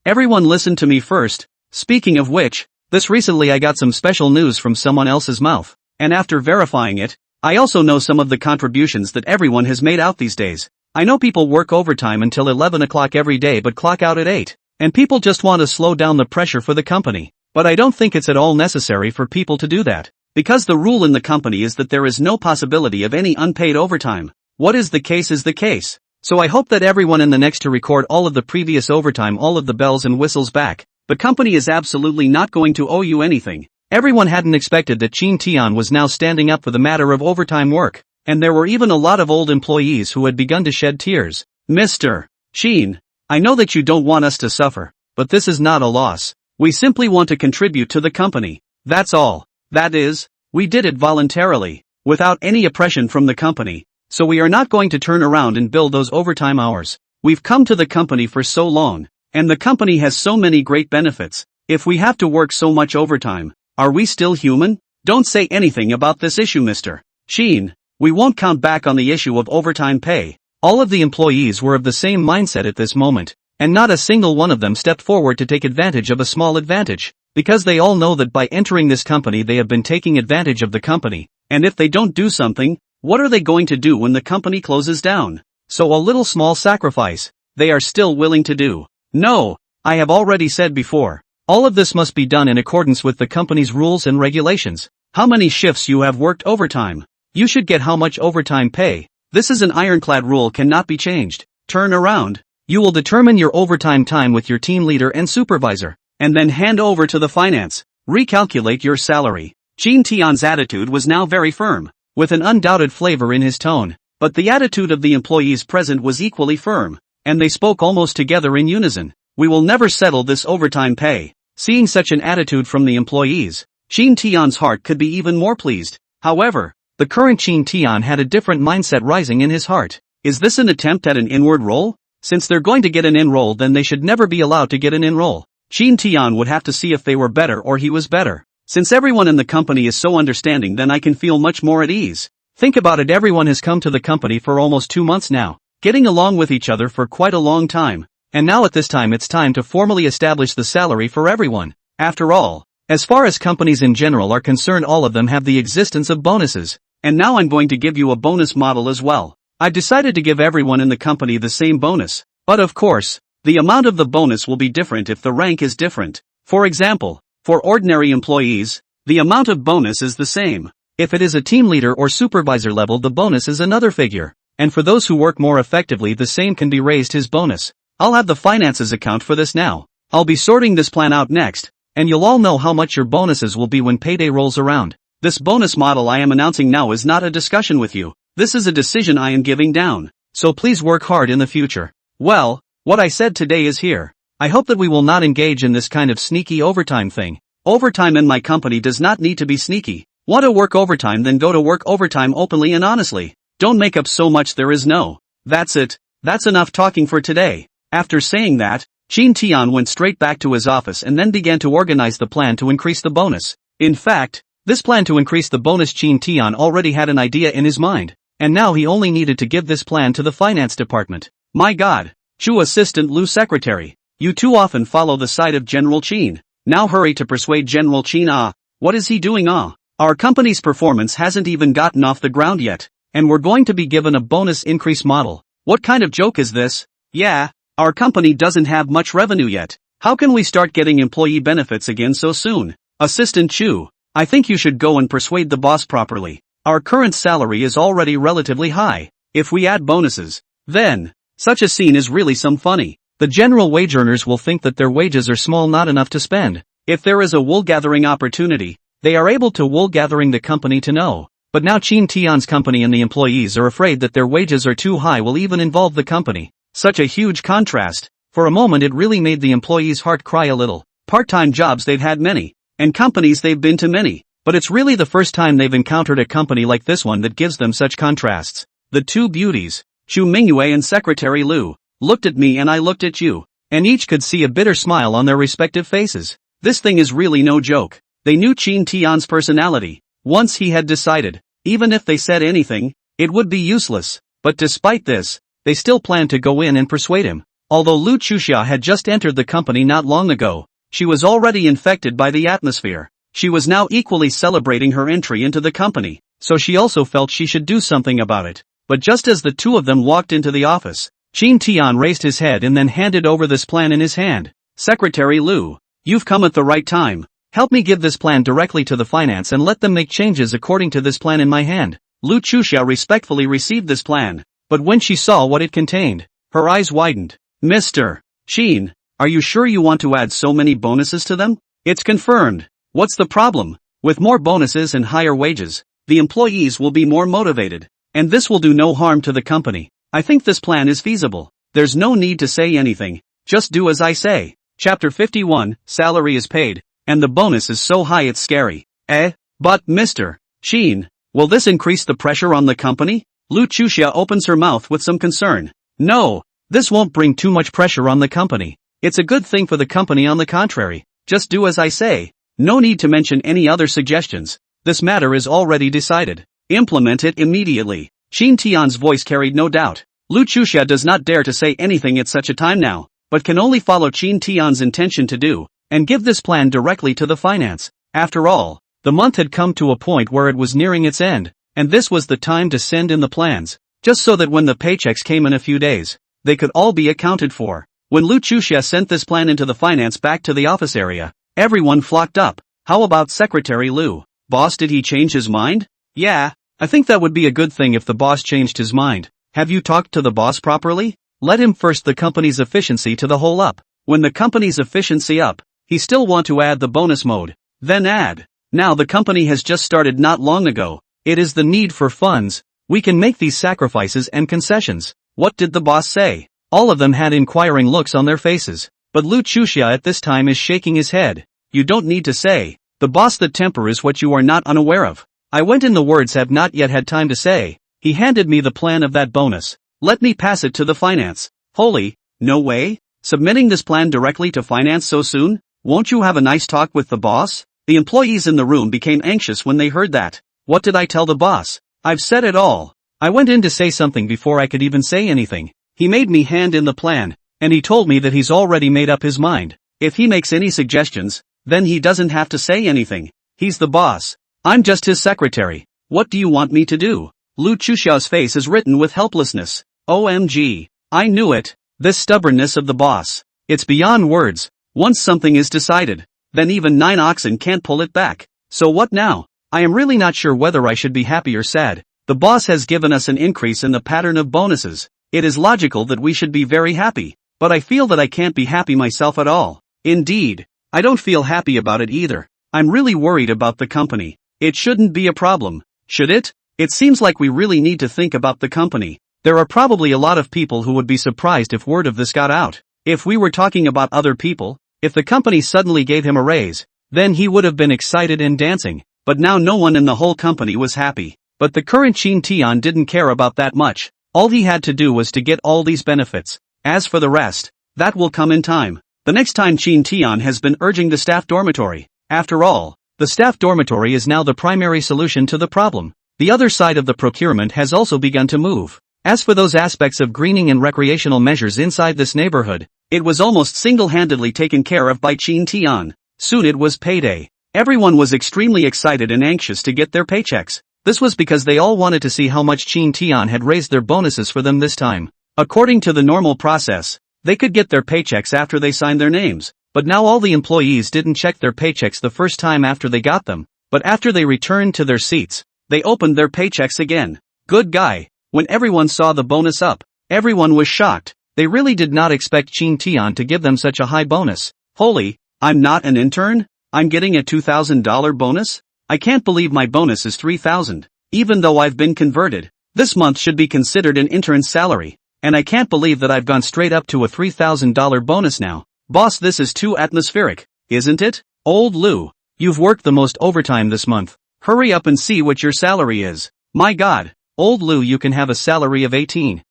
everyone listen to me first. Speaking of which, this recently I got some special news from someone else's mouth, and after verifying it, I also know some of the contributions that everyone has made out these days. I know people work overtime until 11 o'clock every day but clock out at 8, and people just want to slow down the pressure for the company. But I don't think it's at all necessary for people to do that, because the rule in the company is that there is no possibility of any unpaid overtime. What is the case is the case. So I hope that everyone in the next to record all of the previous overtime, all of the bells and whistles back. The company is absolutely not going to owe you anything. Everyone hadn't expected that Chin Tian was now standing up for the matter of overtime work, and there were even a lot of old employees who had begun to shed tears. Mr. Chin, I know that you don't want us to suffer, but this is not a loss. We simply want to contribute to the company. That's all. That is, we did it voluntarily, without any oppression from the company. So we are not going to turn around and bill those overtime hours. We've come to the company for so long, and the company has so many great benefits. If we have to work so much overtime, are we still human? Don't say anything about this issue, Mr. Sheen. We won't count back on the issue of overtime pay. All of the employees were of the same mindset at this moment, and not a single one of them stepped forward to take advantage of a small advantage, because they all know that by entering this company they have been taking advantage of the company, and if they don't do something, what are they going to do when the company closes down? So a little small sacrifice, they are still willing to do. No, I have already said before, all of this must be done in accordance with the company's rules and regulations. How many shifts you have worked overtime? You should get how much overtime pay. This is an ironclad rule, cannot be changed. Turn around. You will determine your overtime time with your team leader and supervisor, and then hand over to the finance. Recalculate your salary. Jin Tian's attitude was now very firm, with an undoubted flavor in his tone, but the attitude of the employees present was equally firm, and they spoke almost together in unison. We will never settle this overtime pay. Seeing such an attitude from the employees, Jin Tian's heart could be even more pleased. However, the current Jin Tian had a different mindset rising in his heart. Is this an attempt at an inward roll? Since they're going to get an in-roll, then they should never be allowed to get an in-roll. Jin Tian would have to see if they were better or he was better. Since everyone in the company is so understanding, then I can feel much more at ease. Think about it, everyone has come to the company for almost 2 months now, getting along with each other for quite a long time, and now at this time it's time to formally establish the salary for everyone. After all, as far as companies in general are concerned, all of them have the existence of bonuses, and now I'm going to give you a bonus model as well. I've decided to give everyone in the company the same bonus, but of course, the amount of the bonus will be different if the rank is different. For example, for ordinary employees, the amount of bonus is the same. If it is a team leader or supervisor level, the bonus is another figure. And for those who work more effectively, the same can be raised his bonus. I'll have the finances account for this now. I'll be sorting this plan out next, and you'll all know how much your bonuses will be when payday rolls around. This bonus model I am announcing now is not a discussion with you. This is a decision I am giving down. So please work hard in the future. Well, what I said today is here. I hope that we will not engage in this kind of sneaky overtime thing. Overtime in my company does not need to be sneaky. Want to work overtime, then go to work overtime openly and honestly. Don't make up so much there is no. That's it. That's enough talking for today. After saying that, Jin Tian went straight back to his office and then began to organize the plan to increase the bonus. In fact, this plan to increase the bonus, Jin Tian already had an idea in his mind, and now he only needed to give this plan to the finance department. My God. Chu Assistant Lu Secretary. You too often follow the side of General Qin. Now hurry to persuade General Qin. What is he doing? Our company's performance hasn't even gotten off the ground yet, and we're going to be given a bonus increase model. What kind of joke is this? Yeah, our company doesn't have much revenue yet. How can we start getting employee benefits again so soon? Assistant Chu, I think you should go and persuade the boss properly. Our current salary is already relatively high. If we add bonuses, then such a scene is really some funny. The general wage earners will think that their wages are small, not enough to spend. If there is a wool gathering opportunity, they are able to wool gathering the company to know. But now Jin Tian's company and the employees are afraid that their wages are too high, will even involve the company. Such a huge contrast. For a moment it really made the employees' heart cry a little. Part-time jobs they've had many, and companies they've been to many, but it's really the first time they've encountered a company like this one that gives them such contrasts. The two beauties, Chu Mingyue and Secretary Lu, looked at me and I looked at you, and each could see a bitter smile on their respective faces. This thing is really no joke. They knew Jin Tian's personality. Once he had decided, even if they said anything, it would be useless. But despite this, they still planned to go in and persuade him. Although Lu Chuxia had just entered the company not long ago, she was already infected by the atmosphere. She was now equally celebrating her entry into the company, so she also felt she should do something about it. But just as the two of them walked into the office, Jin Tian raised his head and then handed over this plan in his hand. Secretary Lu, you've come at the right time. Help me give this plan directly to the finance and let them make changes according to this plan in my hand. Lu Chuxia respectfully received this plan, but when she saw what it contained, her eyes widened. Mr. Qin, are you sure you want to add so many bonuses to them? It's confirmed. What's the problem? With more bonuses and higher wages, the employees will be more motivated, and this will do no harm to the company. I think this plan is feasible. There's no need to say anything. Just do as I say. Chapter 51, Salary is paid, and the bonus is so high it's scary. But Mr. Sheen, will this increase the pressure on the company? Lu Chuxia opens her mouth with some concern. No, this won't bring too much pressure on the company. It's a good thing for the company, on the contrary. Just do as I say. No need to mention any other suggestions. This matter is already decided. Implement it immediately. Qin Tian's voice carried no doubt. Lu Chuxia does not dare to say anything at such a time now, but can only follow Qin Tian's intention to do, and give this plan directly to the finance. After all, the month had come to a point where it was nearing its end, and this was the time to send in the plans, just so that when the paychecks came in a few days, they could all be accounted for. When Lu Chuxia sent this plan into the finance back to the office area, everyone flocked up. How about Secretary Lu? Boss, did he change his mind? Yeah, I think that would be a good thing if the boss changed his mind. Have you talked to the boss properly? Let him first the company's efficiency to the whole up. When the company's efficiency up, he still want to add the bonus mode. Then add. Now the company has just started not long ago. It is the need for funds. We can make these sacrifices and concessions. What did the boss say? All of them had inquiring looks on their faces. But Lu Chuxia at this time is shaking his head. You don't need to say. The boss, the temper is what you are not unaware of. I went in, the words have not yet had time to say. He handed me the plan of that bonus. Let me pass it to the finance. Holy, no way? Submitting this plan directly to finance so soon? Won't you have a nice talk with the boss? The employees in the room became anxious when they heard that. What did I tell the boss? I've said it all. I went in to say something before I could even say anything. He made me hand in the plan, and he told me that he's already made up his mind. If he makes any suggestions, then he doesn't have to say anything. He's the boss. I'm just his secretary. What do you want me to do? Lu Chuxia's face is written with helplessness. OMG. I knew it. This stubbornness of the boss. It's beyond words. Once something is decided, then even 9 oxen can't pull it back. So what now? I am really not sure whether I should be happy or sad. The boss has given us an increase in the pattern of bonuses. It is logical that we should be very happy, but I feel that I can't be happy myself at all. Indeed, I don't feel happy about it either. I'm really worried about the company. It shouldn't be a problem, should it? It seems like we really need to think about the company. There are probably a lot of people who would be surprised if word of this got out. If we were talking about other people, if the company suddenly gave him a raise, then he would have been excited and dancing. But now no one in the whole company was happy. But the current Qin Tian didn't care about that much. All he had to do was to get all these benefits. As for the rest, that will come in time. The next time Qin Tian has been urging the staff dormitory. After all, the staff dormitory is now the primary solution to the problem. The other side of the procurement has also begun to move. As for those aspects of greening and recreational measures inside this neighborhood, it was almost single-handedly taken care of by Qin Tian. Soon it was payday. Everyone was extremely excited and anxious to get their paychecks. This was because they all wanted to see how much Qin Tian had raised their bonuses for them this time. According to the normal process, they could get their paychecks after they signed their names. But now all the employees didn't check their paychecks the first time after they got them, but after they returned to their seats, they opened their paychecks again. Good guy. When everyone saw the bonus up, everyone was shocked. They really did not expect Qin Tian to give them such a high bonus. Holy, I'm not an intern? I'm getting a $2,000 bonus? I can't believe my bonus is $3,000. Even though I've been converted, this month should be considered an intern's salary. And I can't believe that I've gone straight up to a $3,000 bonus now. Boss, this is too atmospheric, isn't it? Old Lu, you've worked the most overtime this month. Hurry up and see what your salary is. My God, Old Lu, you can have a salary of 18,000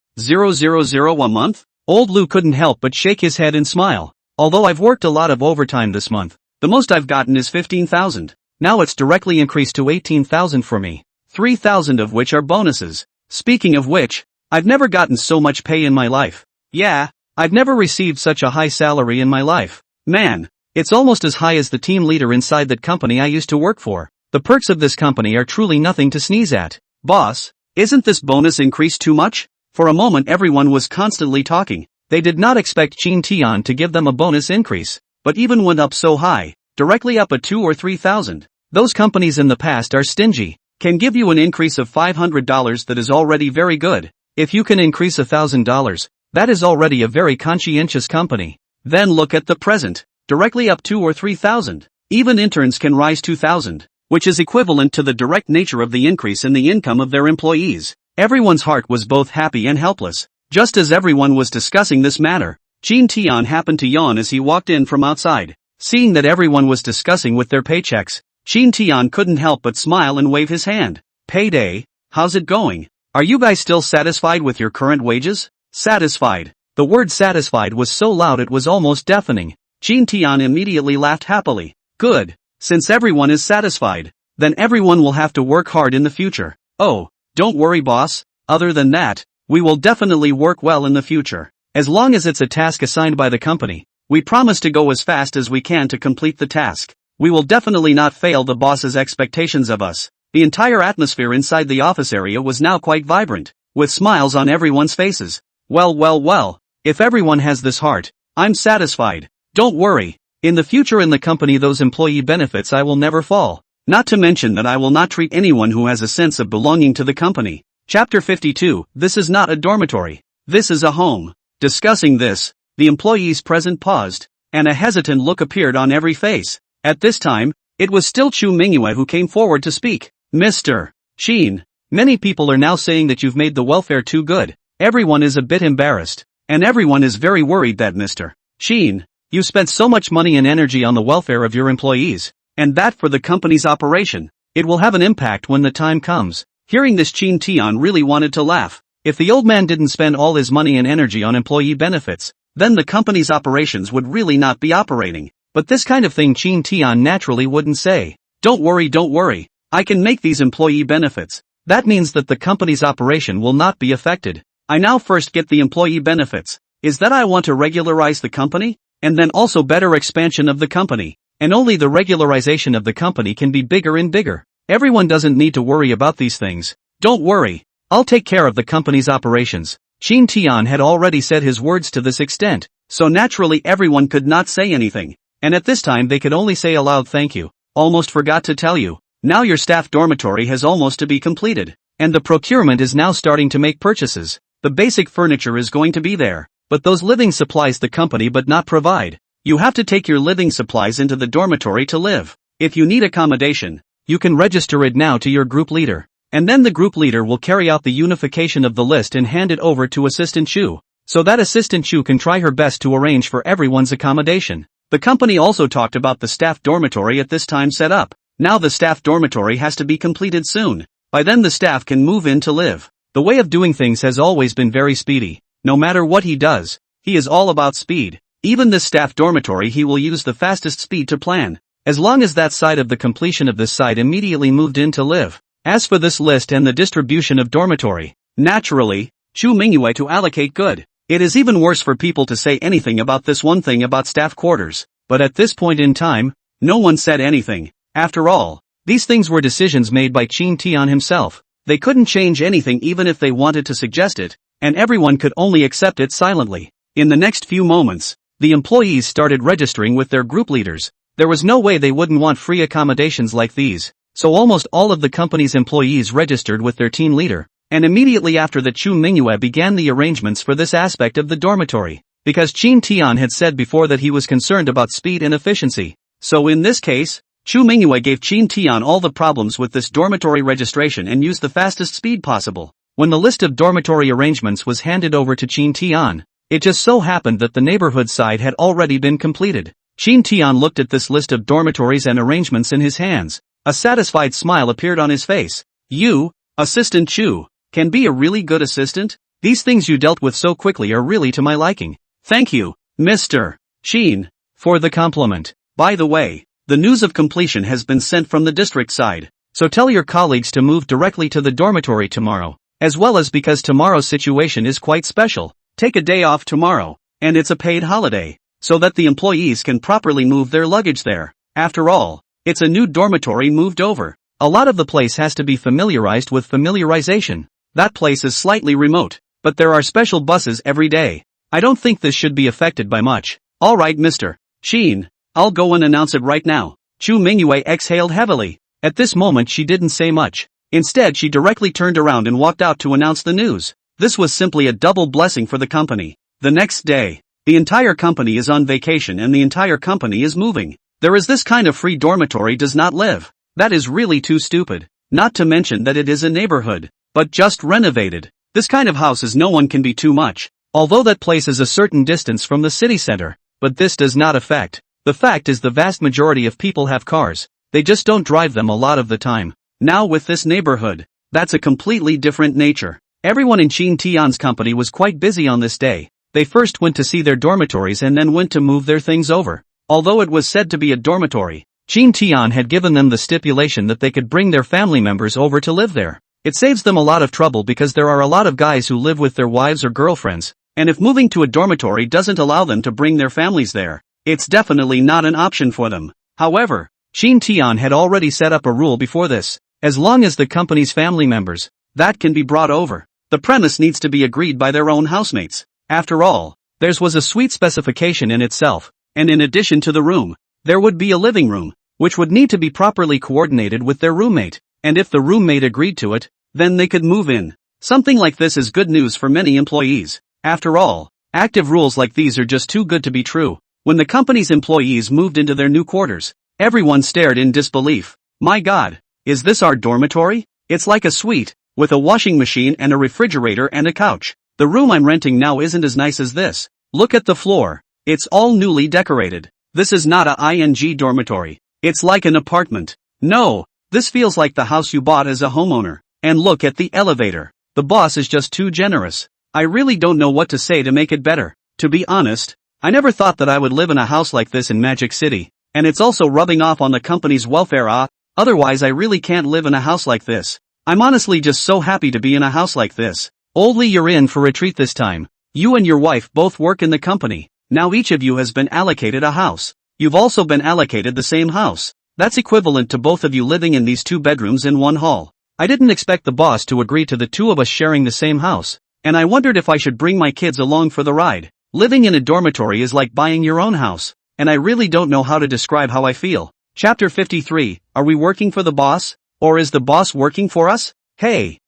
a month? Old Lu couldn't help but shake his head and smile. Although I've worked a lot of overtime this month, the most I've gotten is 15,000. Now it's directly increased to 18,000 for me. 3,000 of which are bonuses. Speaking of which, I've never gotten so much pay in my life. Yeah, I've never received such a high salary in my life. Man, it's almost as high as the team leader inside that company I used to work for. The perks of this company are truly nothing to sneeze at. Boss, isn't this bonus increase too much? For a moment everyone was constantly talking. They did not expect Qin Tian to give them a bonus increase, but even went up so high, directly up at 2 or 3,000. Those companies in the past are stingy, can give you an increase of $500 that is already very good. If you can increase $1,000, that is already a very conscientious company. Then look at the present, directly up 2 or 3,000. Even interns can rise 2,000, which is equivalent to the direct nature of the increase in the income of their employees. Everyone's heart was both happy and helpless. Just as everyone was discussing this matter, Jin Tian happened to yawn as he walked in from outside. Seeing that everyone was discussing with their paychecks, Jin Tian couldn't help but smile and wave his hand. Payday, how's it going? Are you guys still satisfied with your current wages? Satisfied. The word satisfied was so loud it was almost deafening. Jin Tian immediately laughed happily. Good. Since everyone is satisfied, then everyone will have to work hard in the future. Oh, don't worry boss. Other than that, we will definitely work well in the future. As long as it's a task assigned by the company, we promise to go as fast as we can to complete the task. We will definitely not fail the boss's expectations of us. The entire atmosphere inside the office area was now quite vibrant, with smiles on everyone's faces. Well, if everyone has this heart, I'm satisfied. Don't worry. In the future in the company those employee benefits I will never fall. Not to mention that I will not treat anyone who has a sense of belonging to the company. Chapter 52, This is not a dormitory. This is a home. Discussing this, the employees present paused, and a hesitant look appeared on every face. At this time, it was still Chu Mingyue who came forward to speak. Mr. Sheen, many people are now saying that you've made the welfare too good. Everyone is a bit embarrassed, and everyone is very worried that Mr. Sheen, you spent so much money and energy on the welfare of your employees, and that for the company's operation. It will have an impact when the time comes. Hearing this, Jin Tian really wanted to laugh. If the old man didn't spend all his money and energy on employee benefits, then the company's operations would really not be operating. But this kind of thing Jin Tian naturally wouldn't say. Don't worry, I can make these employee benefits. That means that the company's operation will not be affected. I now first get the employee benefits. Is that I want to regularize the company? And then also better expansion of the company. And only the regularization of the company can be bigger and bigger. Everyone doesn't need to worry about these things. Don't worry. I'll take care of the company's operations. Jin Tian had already said his words to this extent, so naturally everyone could not say anything. And at this time they could only say aloud thank you. Almost forgot to tell you. Now your staff dormitory has almost to be completed. And the procurement is now starting to make purchases. The basic furniture is going to be there. But those living supplies the company but not provide. You have to take your living supplies into the dormitory to live. If you need accommodation, you can register it now to your group leader. And then the group leader will carry out the unification of the list and hand it over to Assistant Chu. So that Assistant Chu can try her best to arrange for everyone's accommodation. The company also talked about the staff dormitory at this time set up. Now the staff dormitory has to be completed soon. By then the staff can move in to live. The way of doing things has always been very speedy. No matter what he does, he is all about speed. Even this staff dormitory he will use the fastest speed to plan. As long as that side of the completion of this side immediately moved in to live. As for this list and the distribution of dormitory, naturally, Chu Mingyue to allocate good. It is even worse for people to say anything about this one thing about staff quarters. But at this point in time, no one said anything. After all, these things were decisions made by Jin Tian himself. They couldn't change anything even if they wanted to suggest it. And everyone could only accept it silently. In the next few moments, the employees started registering with their group leaders. There was no way they wouldn't want free accommodations like these. So almost all of the company's employees registered with their team leader. And immediately after that Chu Mingyue began the arrangements for this aspect of the dormitory. Because Jin Tian had said before that he was concerned about speed and efficiency. So in this case, Chu Mingyue gave Jin Tian all the problems with this dormitory registration and used the fastest speed possible. When the list of dormitory arrangements was handed over to Jin Tian, it just so happened that the neighborhood side had already been completed. Jin Tian looked at this list of dormitories and arrangements in his hands. A satisfied smile appeared on his face. You, Assistant Chu, can be a really good assistant? These things you dealt with so quickly are really to my liking. Thank you, Mr. Sheen, for the compliment. By the way, the news of completion has been sent from the district side. So tell your colleagues to move directly to the dormitory tomorrow. As well as because tomorrow's situation is quite special. Take a day off tomorrow, and it's a paid holiday, so that the employees can properly move their luggage there. After all, it's a new dormitory moved over. A lot of the place has to be familiarized with familiarization. That place is slightly remote, but there are special buses every day. I don't think this should be affected by much. Alright Mr. Sheen, I'll go and announce it right now. Chu Mingyue exhaled heavily. At this moment she didn't say much. Instead she directly turned around and walked out to announce the news. This was simply a double blessing for the company. The next day, the entire company is on vacation and the entire company is moving. There is this kind of free dormitory does not live. That is really too stupid. Not to mention that it is a neighborhood, but just renovated. This kind of house is no one can be too much. although that place is a certain distance from the city center, but this does not affect. The fact is the vast majority of people have cars, they just don't drive them a lot of the time. Now with this neighborhood, that's a completely different nature. Everyone in Chin Tian's company was quite busy on this day. They first went to see their dormitories and then went to move their things over. Although it was said to be a dormitory, Chin Tian had given them the stipulation that they could bring their family members over to live there. It saves them a lot of trouble because there are a lot of guys who live with their wives or girlfriends, and if moving to a dormitory doesn't allow them to bring their families there, it's definitely not an option for them. However, Chin Tian had already set up a rule before this. As long as the company's family members, that can be brought over, the premise needs to be agreed by their own housemates. After all, theirs was a suite specification in itself, and in addition to the room, there would be a living room, which would need to be properly coordinated with their roommate, and if the roommate agreed to it, then they could move in. Something like this is good news for many employees. After all, active rules like these are just too good to be true. When the company's employees moved into their new quarters, everyone stared in disbelief. My God, is this our dormitory? It's like a suite, with a washing machine and a refrigerator and a couch. The room I'm renting now isn't as nice as this. Look at the floor. It's all newly decorated. This is not a ING dormitory. It's like an apartment. No, this feels like the house you bought as a homeowner. And look at the elevator. The boss is just too generous. I really don't know what to say to make it better. To be honest, I never thought that I would live in a house like this in Magic City. And it's also rubbing off on the company's welfare. Otherwise I really can't live in a house like this. I'm honestly just so happy to be in a house like this. Oldly, you're in for a treat this time. You and your wife both work in the company. Now each of you has been allocated a house. You've also been allocated the same house. That's equivalent to both of you living in these 2 bedrooms in 1 hall. I didn't expect the boss to agree to the 2 of us sharing the same house. And I wondered if I should bring my kids along for the ride. Living in a dormitory is like buying your own house. And I really don't know how to describe how I feel. Chapter 53, Are we working for the boss? Or is the boss working for us? Hey.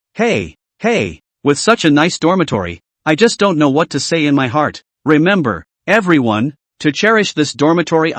With such a nice dormitory, I just don't know what to say in my heart. Remember, everyone, to cherish this dormitory.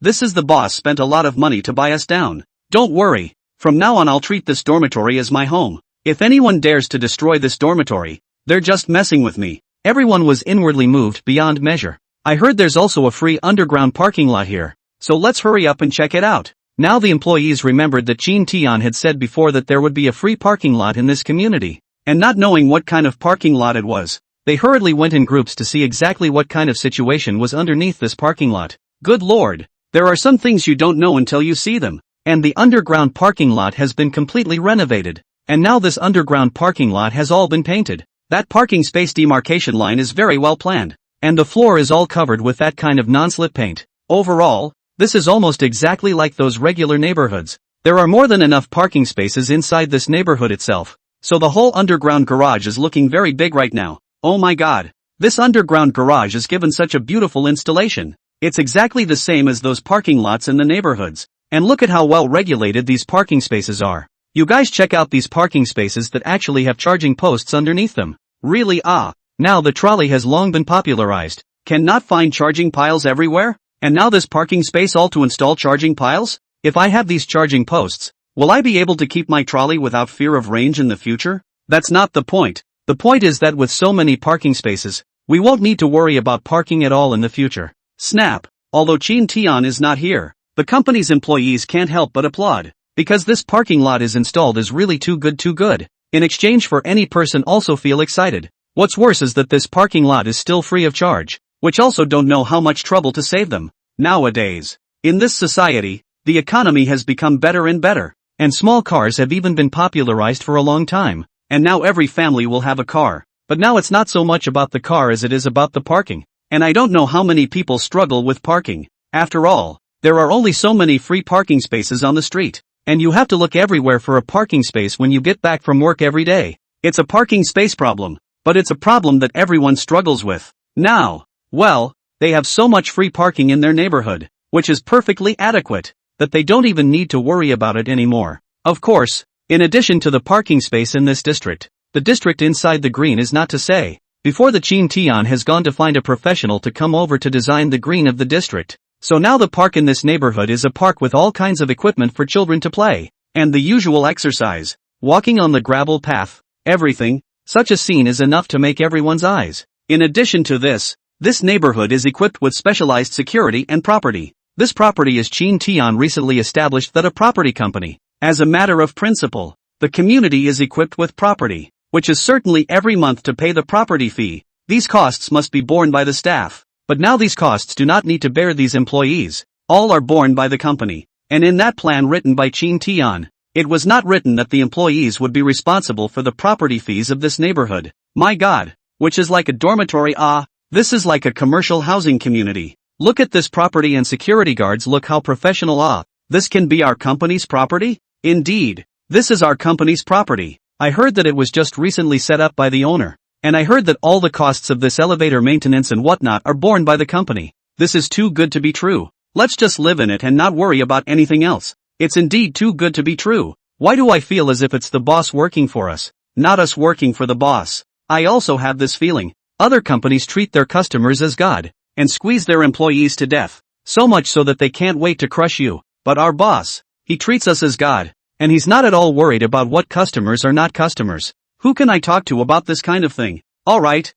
This is the boss spent a lot of money to buy us down. Don't worry, from now on I'll treat this dormitory as my home. If anyone dares to destroy this dormitory, they're just messing with me. Everyone was inwardly moved beyond measure. I heard there's also a free underground parking lot here, so let's hurry up and check it out. Now the employees remembered that Chin Tian had said before that there would be a free parking lot in this community, and not knowing what kind of parking lot it was, they hurriedly went in groups to see exactly what kind of situation was underneath this parking lot. Good lord, there are some things you don't know until you see them, and the underground parking lot has been completely renovated, and now this underground parking lot has all been painted. That parking space demarcation line is very well planned, and the floor is all covered with that kind of non-slip paint. Overall, this is almost exactly like those regular neighborhoods. There are more than enough parking spaces inside this neighborhood itself, so the whole underground garage is looking very big right now. Oh my god, this underground garage is given such a beautiful installation. It's exactly the same as those parking lots in the neighborhoods. And look at how well regulated these parking spaces are. You guys check out these parking spaces that actually have charging posts underneath them. Really? Now the trolley has long been popularized. Can not find charging piles everywhere? And now this parking space all to install charging piles? If I have these charging posts, will I be able to keep my trolley without fear of range in the future? That's not the point. The point is that with so many parking spaces, we won't need to worry about parking at all in the future. Snap! Although Chin Tian is not here, the company's employees can't help but applaud, because this parking lot is installed is really too good. In exchange for any person also feel excited. What's worse is that this parking lot is still free of charge, which also don't know how much trouble to save them. Nowadays, in this society, the economy has become better and better, and small cars have even been popularized for a long time, and now every family will have a car. But now it's not so much about the car as it is about the parking, and I don't know how many people struggle with parking. After all, there are only so many free parking spaces on the street, and you have to look everywhere for a parking space when you get back from work every day. It's a parking space problem, but it's a problem that everyone struggles with. Now, well, they have so much free parking in their neighborhood, which is perfectly adequate, that they don't even need to worry about it anymore. Of course, in addition to the parking space in this district, the district inside the green is not to say. Before the Chin Tian has gone to find a professional to come over to design the green of the district. So now the park in this neighborhood is a park with all kinds of equipment for children to play, and the usual exercise, walking on the gravel path, everything. Such a scene is enough to make everyone's eyes In addition to this neighborhood is equipped with specialized security and property. This property is Tian recently established that a property company. As a matter of principle, the community is equipped with property, which is certainly every month to pay the property fee. These costs must be borne by the staff. But now these costs do not need to bear these employees. All are borne by the company. And in that plan written by Tian, it was not written that the employees would be responsible for the property fees of this neighborhood. My God, which is like a dormitory. This is like a commercial housing community. Look at this property and security guards, look how professional. This can be our company's property? Indeed, this is our company's property. I heard that it was just recently set up by the owner. And I heard that all the costs of this elevator maintenance and whatnot are borne by the company. This is too good to be true. Let's just live in it and not worry about anything else. It's indeed too good to be true. Why do I feel as if it's the boss working for us, not us working for the boss? I also have this feeling. Other companies treat their customers as God, and squeeze their employees to death. So much so that they can't wait to crush you. But our boss, he treats us as God. And he's not at all worried about what customers are not customers. Who can I talk to about this kind of thing? Alright,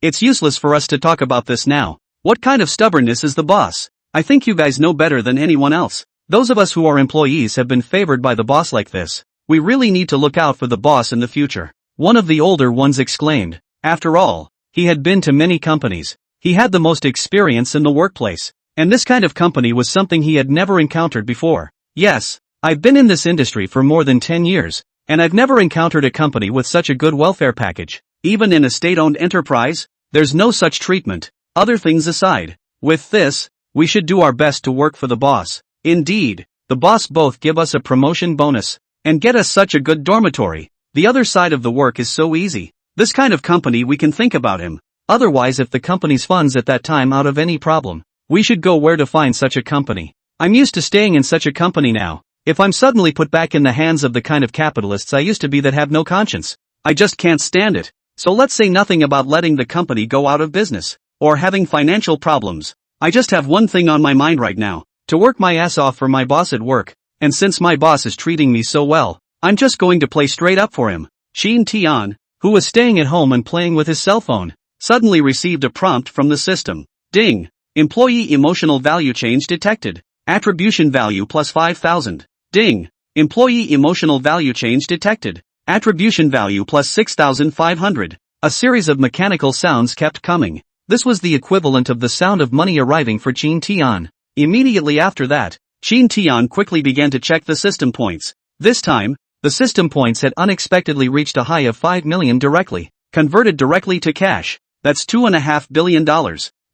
it's useless for us to talk about this now. What kind of stubbornness is the boss? I think you guys know better than anyone else. Those of us who are employees have been favored by the boss like this. We really need to look out for the boss in the future. One of the older ones exclaimed. After all, he had been to many companies. He had the most experience in the workplace. And this kind of company was something he had never encountered before. Yes, I've been in this industry for more than 10 years. And I've never encountered a company with such a good welfare package. Even in a state-owned enterprise, there's no such treatment. Other things aside, with this, we should do our best to work for the boss. Indeed, the boss both give us a promotion bonus, and get us such a good dormitory. The other side of the work is so easy. This kind of company we can think about him. Otherwise, if the company's funds at that time out of any problem, we should go where to find such a company. I'm used to staying in such a company now. If I'm suddenly put back in the hands of the kind of capitalists I used to be that have no conscience, I just can't stand it. So let's say nothing about letting the company go out of business, or having financial problems. I just have one thing on my mind right now, to work my ass off for my boss at work, and since my boss is treating me so well, I'm just going to play straight up for him. Tian, who was staying at home and playing with his cell phone, suddenly received a prompt from the system. Ding! Employee emotional value change detected. Attribution value plus 5,000. Ding! Employee emotional value change detected. Attribution value plus 6,500. A series of mechanical sounds kept coming. This was the equivalent of the sound of money arriving for Tian. Immediately after that, Tian quickly began to check the system points. This time, the system points had unexpectedly reached a high of 5 million directly, converted directly to cash. That's $2.5 billion.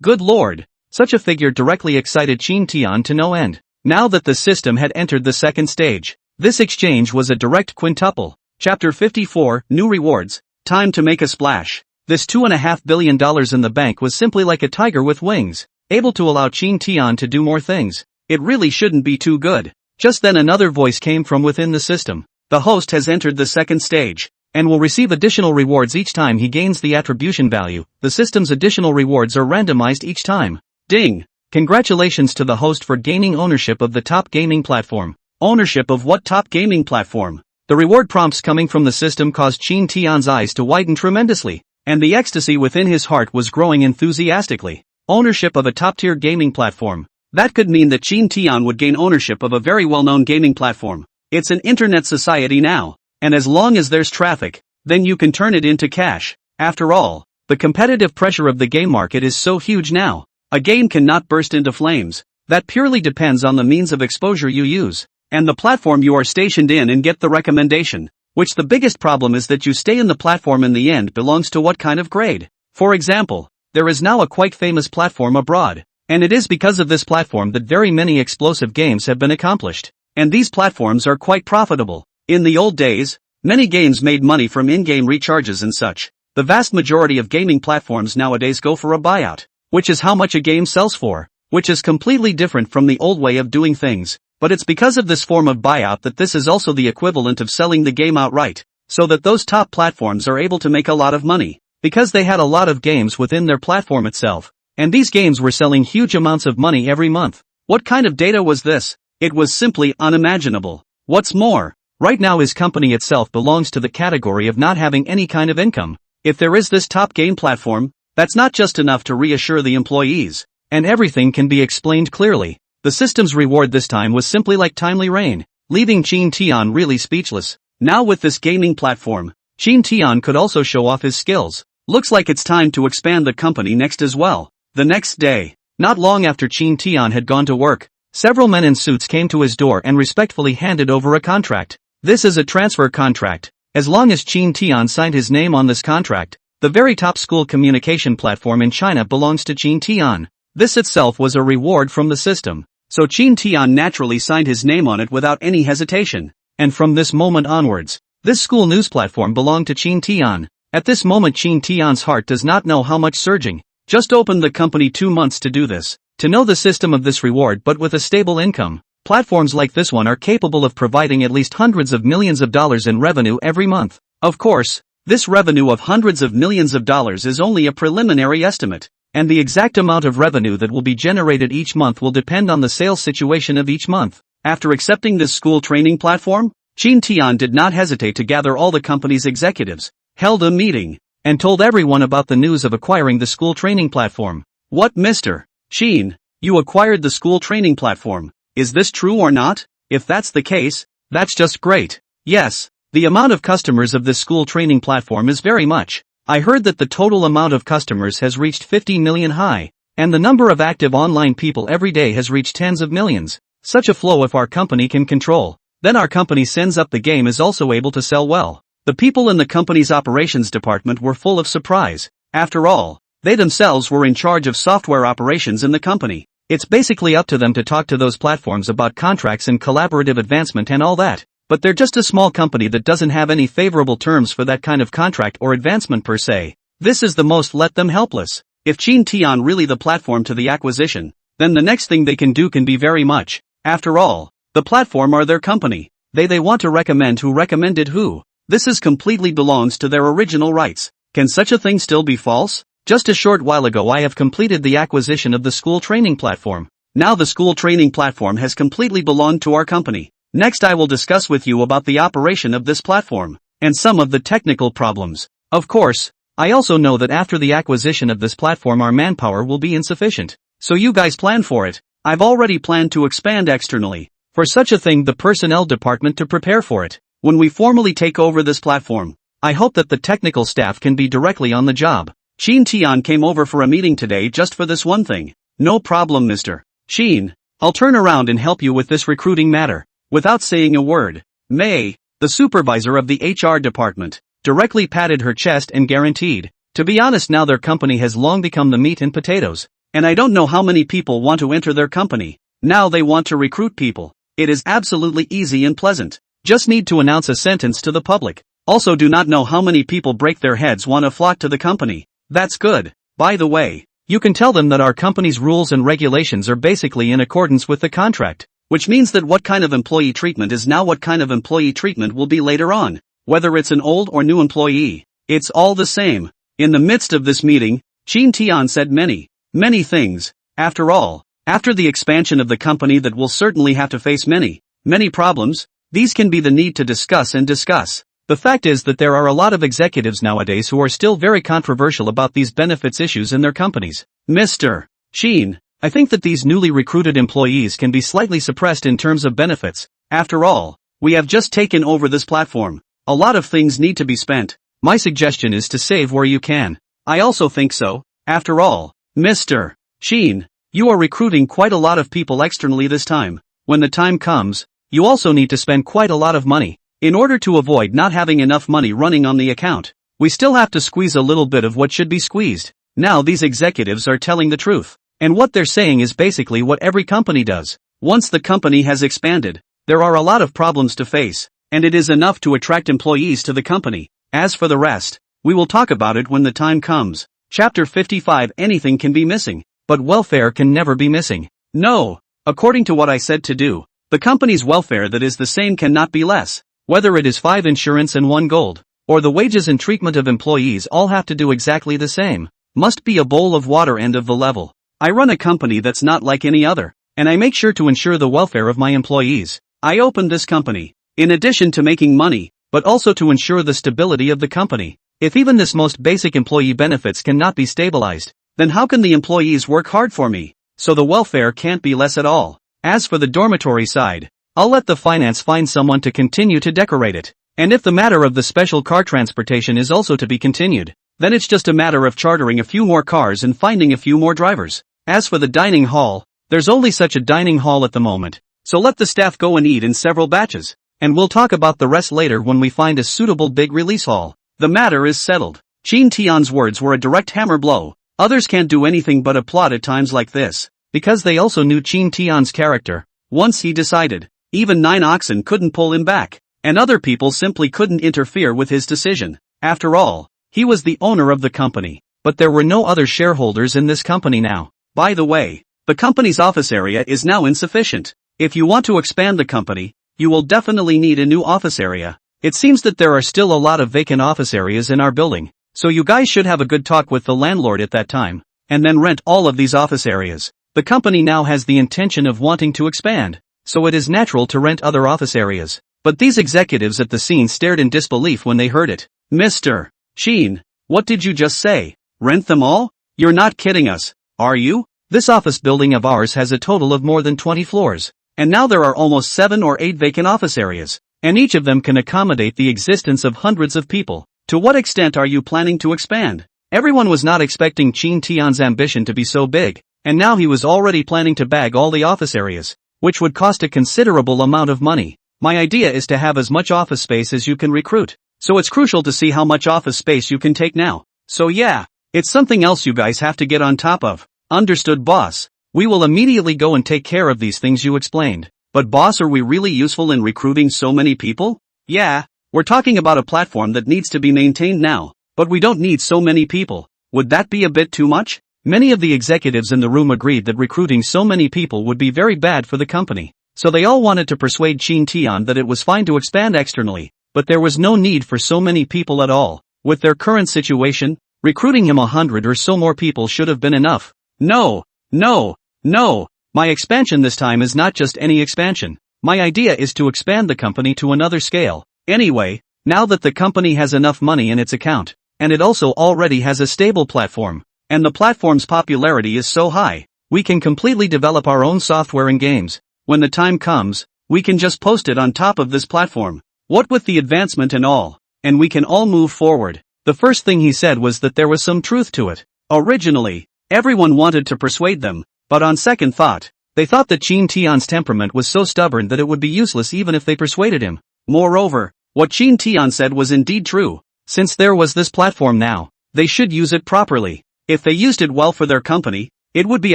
Good lord! Such a figure directly excited Tian to no end. Now that the system had entered the second stage, this exchange was a direct quintuple. Chapter 54, New Rewards. Time to make a splash. This $2.5 billion in the bank was simply like a tiger with wings, able to allow Tian to do more things. It really shouldn't be too good. Just then another voice came from within the system. The host has entered the second stage, and will receive additional rewards each time he gains the attribution value. The system's additional rewards are randomized each time. Ding! Congratulations to the host for gaining ownership of the top gaming platform. Ownership of what top gaming platform? The reward prompts coming from the system caused Tian's eyes to widen tremendously, and the ecstasy within his heart was growing enthusiastically. Ownership of a top-tier gaming platform. That could mean that Tian would gain ownership of a very well-known gaming platform. It's an internet society now, and as long as there's traffic, then you can turn it into cash. After all, the competitive pressure of the game market is so huge now. A game cannot burst into flames. That purely depends on the means of exposure you use, and the platform you are stationed in and get the recommendation. Which the biggest problem is that you stay in the platform in the end belongs to what kind of grade. For example, there is now a quite famous platform abroad, and it is because of this platform that very many explosive games have been accomplished. And these platforms are quite profitable. In the old days, many games made money from in-game recharges and such. The vast majority of gaming platforms nowadays go for a buyout, which is how much a game sells for, which is completely different from the old way of doing things. But it's because of this form of buyout that this is also the equivalent of selling the game outright, so that those top platforms are able to make a lot of money, because they had a lot of games within their platform itself, and these games were selling huge amounts of money every month. What kind of data was this? It was simply unimaginable. What's more, right now his company itself belongs to the category of not having any kind of income. If there is this top game platform, That's not just enough to reassure the employees. And everything can be explained clearly. The system's reward this time was simply like timely rain, leaving Qin Tian really speechless. Now with this gaming platform, Qin Tian could also show off his skills. Looks like it's time to expand the company next as well. The next day, not long after Qin Tian had gone to work, several men in suits came to his door and respectfully handed over a contract. This is a transfer contract. As long as Qin Tian signed his name on this contract, the very top school communication platform in China belongs to Qin Tian. This itself was a reward from the system. So Qin Tian naturally signed his name on it without any hesitation. And from this moment onwards, this school news platform belonged to Qin Tian. At this moment Qin Tian's heart does not know how much surging. Just opened the company 2 months to do this. To know the system of this reward but with a stable income. Platforms like this one are capable of providing at least hundreds of millions of dollars in revenue every month. Of course, this revenue of hundreds of millions of dollars is only a preliminary estimate. And the exact amount of revenue that will be generated each month will depend on the sales situation of each month. After accepting this school training platform, Qin Tian did not hesitate to gather all the company's executives, held a meeting, and told everyone about the news of acquiring the school training platform. What, Mr. Qin? You acquired the school training platform. Is this true or not? If that's the case, that's just great. Yes, the amount of customers of this school training platform is very much. I heard that the total amount of customers has reached 50 million high, and the number of active online people every day has reached tens of millions. Such a flow if our company can control, then our company sends up the game is also able to sell well. The people in the company's operations department were full of surprise. After all, they themselves were in charge of software operations in the company. It's basically up to them to talk to those platforms about contracts and collaborative advancement and all that. But they're just a small company that doesn't have any favorable terms for that kind of contract or advancement per se. This is the most let them helpless. If Qin Tian really the platform to the acquisition, then the next thing they can do can be very much. After all, the platform are their company. They want to recommend who recommended who. This is completely belongs to their original rights. Can such a thing still be false? Just a short while ago I have completed the acquisition of the school training platform. Now the school training platform has completely belonged to our company. Next I will discuss with you about the operation of this platform, and some of the technical problems. Of course, I also know that after the acquisition of this platform our manpower will be insufficient. So you guys plan for it. I've already planned to expand externally. For such a thing the personnel department to prepare for it. When we formally take over this platform, I hope that the technical staff can be directly on the job. Qin Tian came over for a meeting today just for this one thing. No problem Mr. Qin. I'll turn around and help you with this recruiting matter. Without saying a word, May, the supervisor of the HR department, directly patted her chest and guaranteed, to be honest now their company has long become the meat and potatoes, and I don't know how many people want to enter their company. Now they want to recruit people. It is absolutely easy and pleasant. Just need to announce a sentence to the public. Also do not know how many people break their heads want to flock to the company. That's good. By the way, you can tell them that our company's rules and regulations are basically in accordance with the contract. Which means that what kind of employee treatment is now what kind of employee treatment will be later on. Whether it's an old or new employee, it's all the same. In the midst of this meeting, Qin Tian said many things. After all, after the expansion of the company that will certainly have to face many problems, these can be the need to discuss and discuss. The fact is that there are a lot of executives nowadays who are still very controversial about these benefits issues in their companies. Mr. Qin, I think that these newly recruited employees can be slightly suppressed in terms of benefits. After all, we have just taken over this platform. A lot of things need to be spent. My suggestion is to save where you can. I also think so. After all, Mr. Qin, you are recruiting quite a lot of people externally this time. When the time comes, you also need to spend quite a lot of money. In order to avoid not having enough money running on the account, we still have to squeeze a little bit of what should be squeezed. Now these executives are telling the truth. And what they're saying is basically what every company does. Once the company has expanded, there are a lot of problems to face, and it is enough to attract employees to the company. As for the rest, we will talk about it when the time comes. Chapter 55. Anything can be missing, but welfare can never be missing. No, according to what I said to do, the company's welfare that is the same cannot be less. Whether it is 5 insurance and 1 gold, or the wages and treatment of employees all have to do exactly the same. Must be a bowl of water end of the level. I run a company that's not like any other, and I make sure to ensure the welfare of my employees. I opened this company, in addition to making money, but also to ensure the stability of the company. If even this most basic employee benefits cannot be stabilized, then how can the employees work hard for me? So the welfare can't be less at all. As for the dormitory side, I'll let the finance find someone to continue to decorate it. And if the matter of the special car transportation is also to be continued, then it's just a matter of chartering a few more cars and finding a few more drivers. As for the dining hall, there's only such a dining hall at the moment, so let the staff go and eat in several batches. And we'll talk about the rest later when we find a suitable big release hall. The matter is settled. Qin Tian's words were a direct hammer blow. Others can't do anything but applaud at times like this, because they also knew Qin Tian's character. Once he decided, even 9 oxen couldn't pull him back, and other people simply couldn't interfere with his decision. After all, he was the owner of the company, but there were no other shareholders in this company now. By the way, the company's office area is now insufficient. If you want to expand the company, you will definitely need a new office area. It seems that there are still a lot of vacant office areas in our building, so you guys should have a good talk with the landlord at that time, and then rent all of these office areas. The company now has the intention of wanting to expand, so it is natural to rent other office areas. But these executives at the scene stared in disbelief when they heard it. Mr. Qin, what did you just say? Rent them all? You're not kidding us, are you? This office building of ours has a total of more than 20 floors, and now there are almost 7 or 8 vacant office areas, and each of them can accommodate the existence of hundreds of people. To what extent are you planning to expand? Everyone was not expecting Qin Tian's ambition to be so big, and now he was already planning to bag all the office areas, which would cost a considerable amount of money. My idea is to have as much office space as you can recruit, so it's crucial to see how much office space you can take now. So yeah, it's something else you guys have to get on top of. Understood, boss. We will immediately go and take care of these things you explained. But boss, are we really useful in recruiting so many people? Yeah, we're talking about a platform that needs to be maintained now, but we don't need so many people. Would that be a bit too much? Many of the executives in the room agreed that recruiting so many people would be very bad for the company, so they all wanted to persuade Qin Tian that it was fine to expand externally, but there was no need for so many people at all. With their current situation, recruiting him 100 or so more people should have been enough. No, no, no. My expansion this time is not just any expansion. My idea is to expand the company to another scale. Anyway, now that the company has enough money in its account, and it also already has a stable platform, and the platform's popularity is so high, we can completely develop our own software and games. When the time comes, we can just post it on top of this platform. What with the advancement and all, and we can all move forward. The first thing he said was that there was some truth to it. Originally, everyone wanted to persuade them, but on second thought, they thought that Qin Tian's temperament was so stubborn that it would be useless even if they persuaded him. Moreover, what Qin Tian said was indeed true. Since there was this platform now, they should use it properly. If they used it well for their company, it would be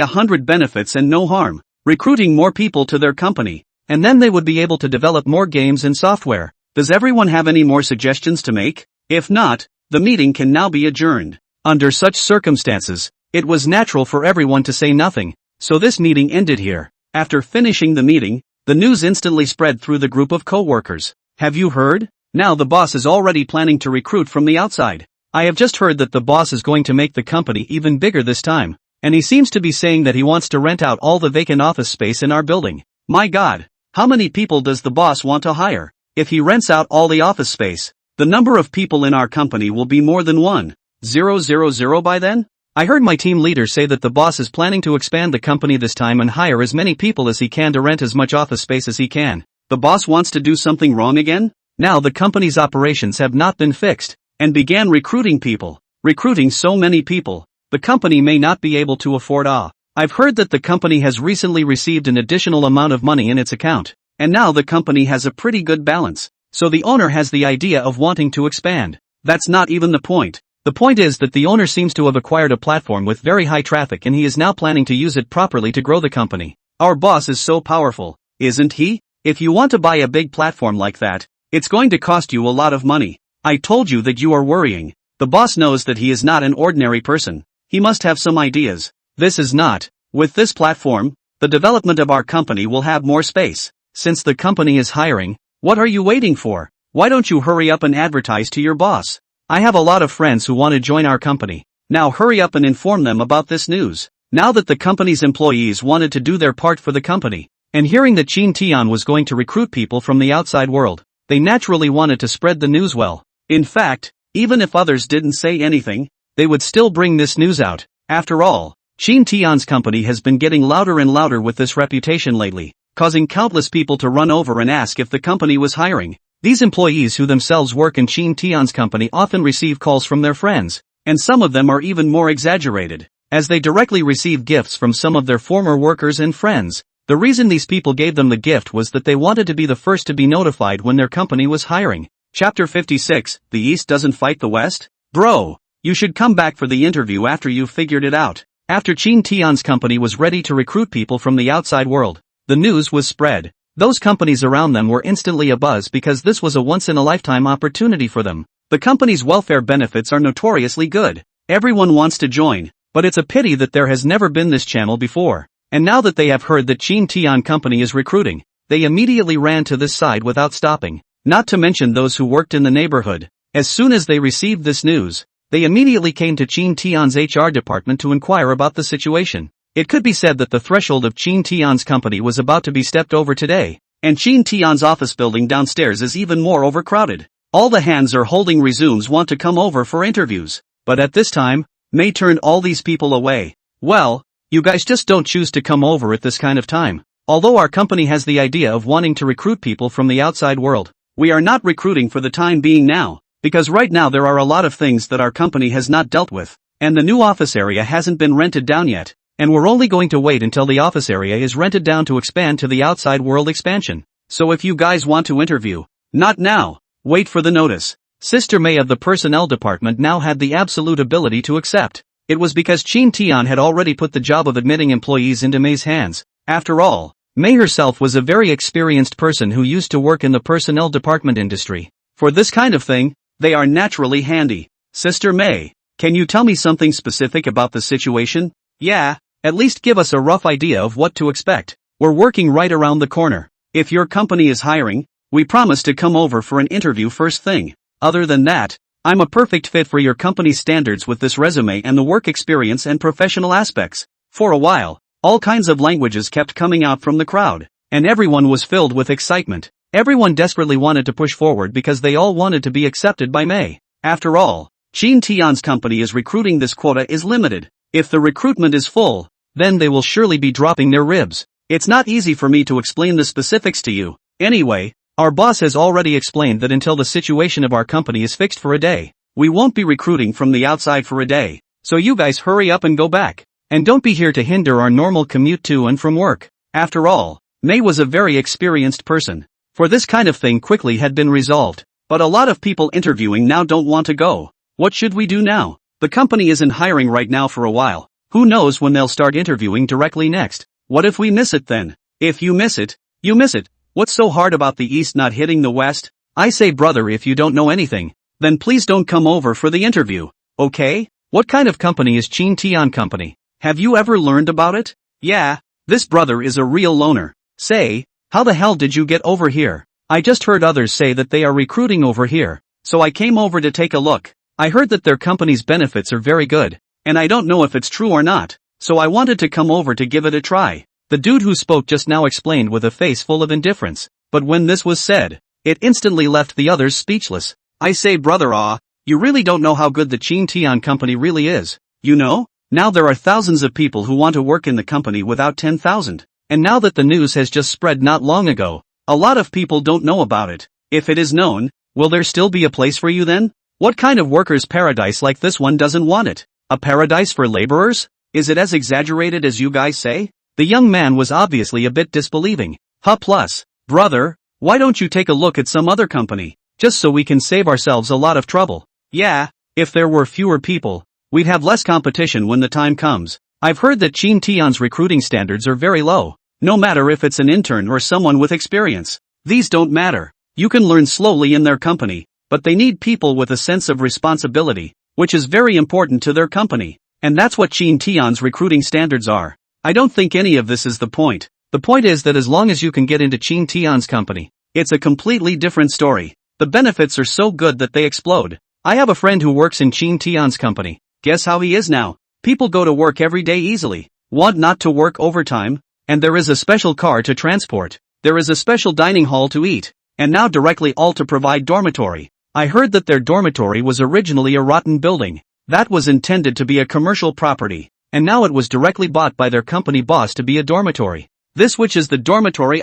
100 benefits and no harm, recruiting more people to their company, and then they would be able to develop more games and software. Does everyone have any more suggestions to make? If not, the meeting can now be adjourned. Under such circumstances, it was natural for everyone to say nothing, so this meeting ended here. After finishing the meeting, the news instantly spread through the group of co-workers. Have you heard? Now the boss is already planning to recruit from the outside. I have just heard that the boss is going to make the company even bigger this time, and he seems to be saying that he wants to rent out all the vacant office space in our building. My God, how many people does the boss want to hire? If he rents out all the office space, the number of people in our company will be more than 1,000 by then? I heard my team leader say that the boss is planning to expand the company this time and hire as many people as he can to rent as much office space as he can. The boss wants to do something wrong again? Now the company's operations have not been fixed, and began recruiting people. Recruiting so many people, the company may not be able to afford. I've heard that the company has recently received an additional amount of money in its account, and now the company has a pretty good balance, so the owner has the idea of wanting to expand. That's not even the point. The point is that the owner seems to have acquired a platform with very high traffic and he is now planning to use it properly to grow the company. Our boss is so powerful, isn't he? If you want to buy a big platform like that, it's going to cost you a lot of money. I told you that you are worrying. The boss knows that he is not an ordinary person. He must have some ideas. This is not. With this platform, the development of our company will have more space. Since the company is hiring, what are you waiting for? Why don't you hurry up and advertise to your boss? I have a lot of friends who want to join our company. Now hurry up and inform them about this news. Now that the company's employees wanted to do their part for the company, and hearing that Qin Tian was going to recruit people from the outside world, they naturally wanted to spread the news well. In fact, Even if others didn't say anything, they would still bring this news out. After all, Shin Tian's company has been getting louder and louder with this reputation lately, causing countless people to run over and ask if the company was hiring. These employees who themselves work in Shin Tian's company often receive calls from their friends, and some of them are even more exaggerated, as they directly receive gifts from some of their former workers and friends. The reason these people gave them the gift was that they wanted to be the first to be notified when their company was hiring. Chapter 56, The East Doesn't Fight the West? Bro, you should come back for the interview after you've figured it out. After Shin Tian's company was ready to recruit people from the outside world, the news was spread. Those companies around them were instantly abuzz because this was a once-in-a-lifetime opportunity for them. The company's welfare benefits are notoriously good. Everyone wants to join, but it's a pity that there has never been this channel before. And now that they have heard that Shin Tian company is recruiting, they immediately ran to this side without stopping. Not to mention those who worked in the neighborhood. As soon as they received this news, they immediately came to Shin Tian's HR department to inquire about the situation. It could be said that the threshold of Shin Tian's company was about to be stepped over today, and Shin Tian's office building downstairs is even more overcrowded. All the hands are holding resumes want to come over for interviews. But at this time, May turned all these people away. Well, you guys just don't choose to come over at this kind of time. Although our company has the idea of wanting to recruit people from the outside world, we are not recruiting for the time being now, because right now there are a lot of things that our company has not dealt with, and the new office area hasn't been rented down yet, and we're only going to wait until the office area is rented down to expand to the outside world expansion. So if you guys want to interview, not now, wait for the notice. Sister May of the personnel department now had the absolute ability to accept. It was because Shin Tian had already put the job of admitting employees into May's hands. After all, May herself was a very experienced person who used to work in the personnel department industry. For this kind of thing, they are naturally handy. Sister May, can you tell me something specific about the situation? Yeah, at least give us a rough idea of what to expect. We're working right around the corner. If your company is hiring, we promise to come over for an interview first thing. Other than that, I'm a perfect fit for your company's standards with this resume and the work experience and professional aspects. For a while, all kinds of languages kept coming out from the crowd, and everyone was filled with excitement. Everyone desperately wanted to push forward because they all wanted to be accepted by May. After all, Shin Tian's company is recruiting, this quota is limited. If the recruitment is full, then they will surely be dropping their ribs. It's not easy for me to explain the specifics to you. Anyway, our boss has already explained that until the situation of our company is fixed for a day, we won't be recruiting from the outside for a day. So you guys hurry up and go back. And don't be here to hinder our normal commute to and from work. After all, May was a very experienced person. For this kind of thing quickly had been resolved. But a lot of people interviewing now don't want to go. What should we do now? The company isn't hiring right now for a while. Who knows when they'll start interviewing directly next? What if we miss it then? If you miss it, you miss it. What's so hard about the East not hitting the West? I say, brother, if you don't know anything, then please don't come over for the interview, okay? What kind of company is Shin Tian Company? Have you ever learned about it? Yeah, this brother is a real loner. Say, how the hell did you get over here? I just heard others say that they are recruiting over here, so I came over to take a look. I heard that their company's benefits are very good, and I don't know if it's true or not, so I wanted to come over to give it a try. The dude who spoke just now explained with a face full of indifference, but when this was said, it instantly left the others speechless. I say, brother, you really don't know how good the Shin Tian company really is. You know, now there are thousands of people who want to work in the company without 10,000. And now that the news has just spread not long ago, a lot of people don't know about it. If it is known, will there still be a place for you then? What kind of workers' paradise like this one doesn't want it? A paradise for laborers? Is it as exaggerated as you guys say? The young man was obviously a bit disbelieving. Plus, brother, why don't you take a look at some other company, just so we can save ourselves a lot of trouble? Yeah, if there were fewer people, we'd have less competition when the time comes. I've heard that Shin Tian's recruiting standards are very low. No matter if it's an intern or someone with experience, these don't matter. You can learn slowly in their company, but they need people with a sense of responsibility, which is very important to their company. And that's what Shin Tian's recruiting standards are. I don't think any of this is the point. The point is that as long as you can get into Shin Tian's company, it's a completely different story. The benefits are so good that they explode. I have a friend who works in Shin Tian's company. Guess how he is now? People go to work every day easily, want not to work overtime, and there is a special car to transport. There is a special dining hall to eat, and now directly all to provide dormitory. I heard that their dormitory was originally a rotten building that was intended to be a commercial property, and now it was directly bought by their company boss to be a dormitory. This which is the dormitory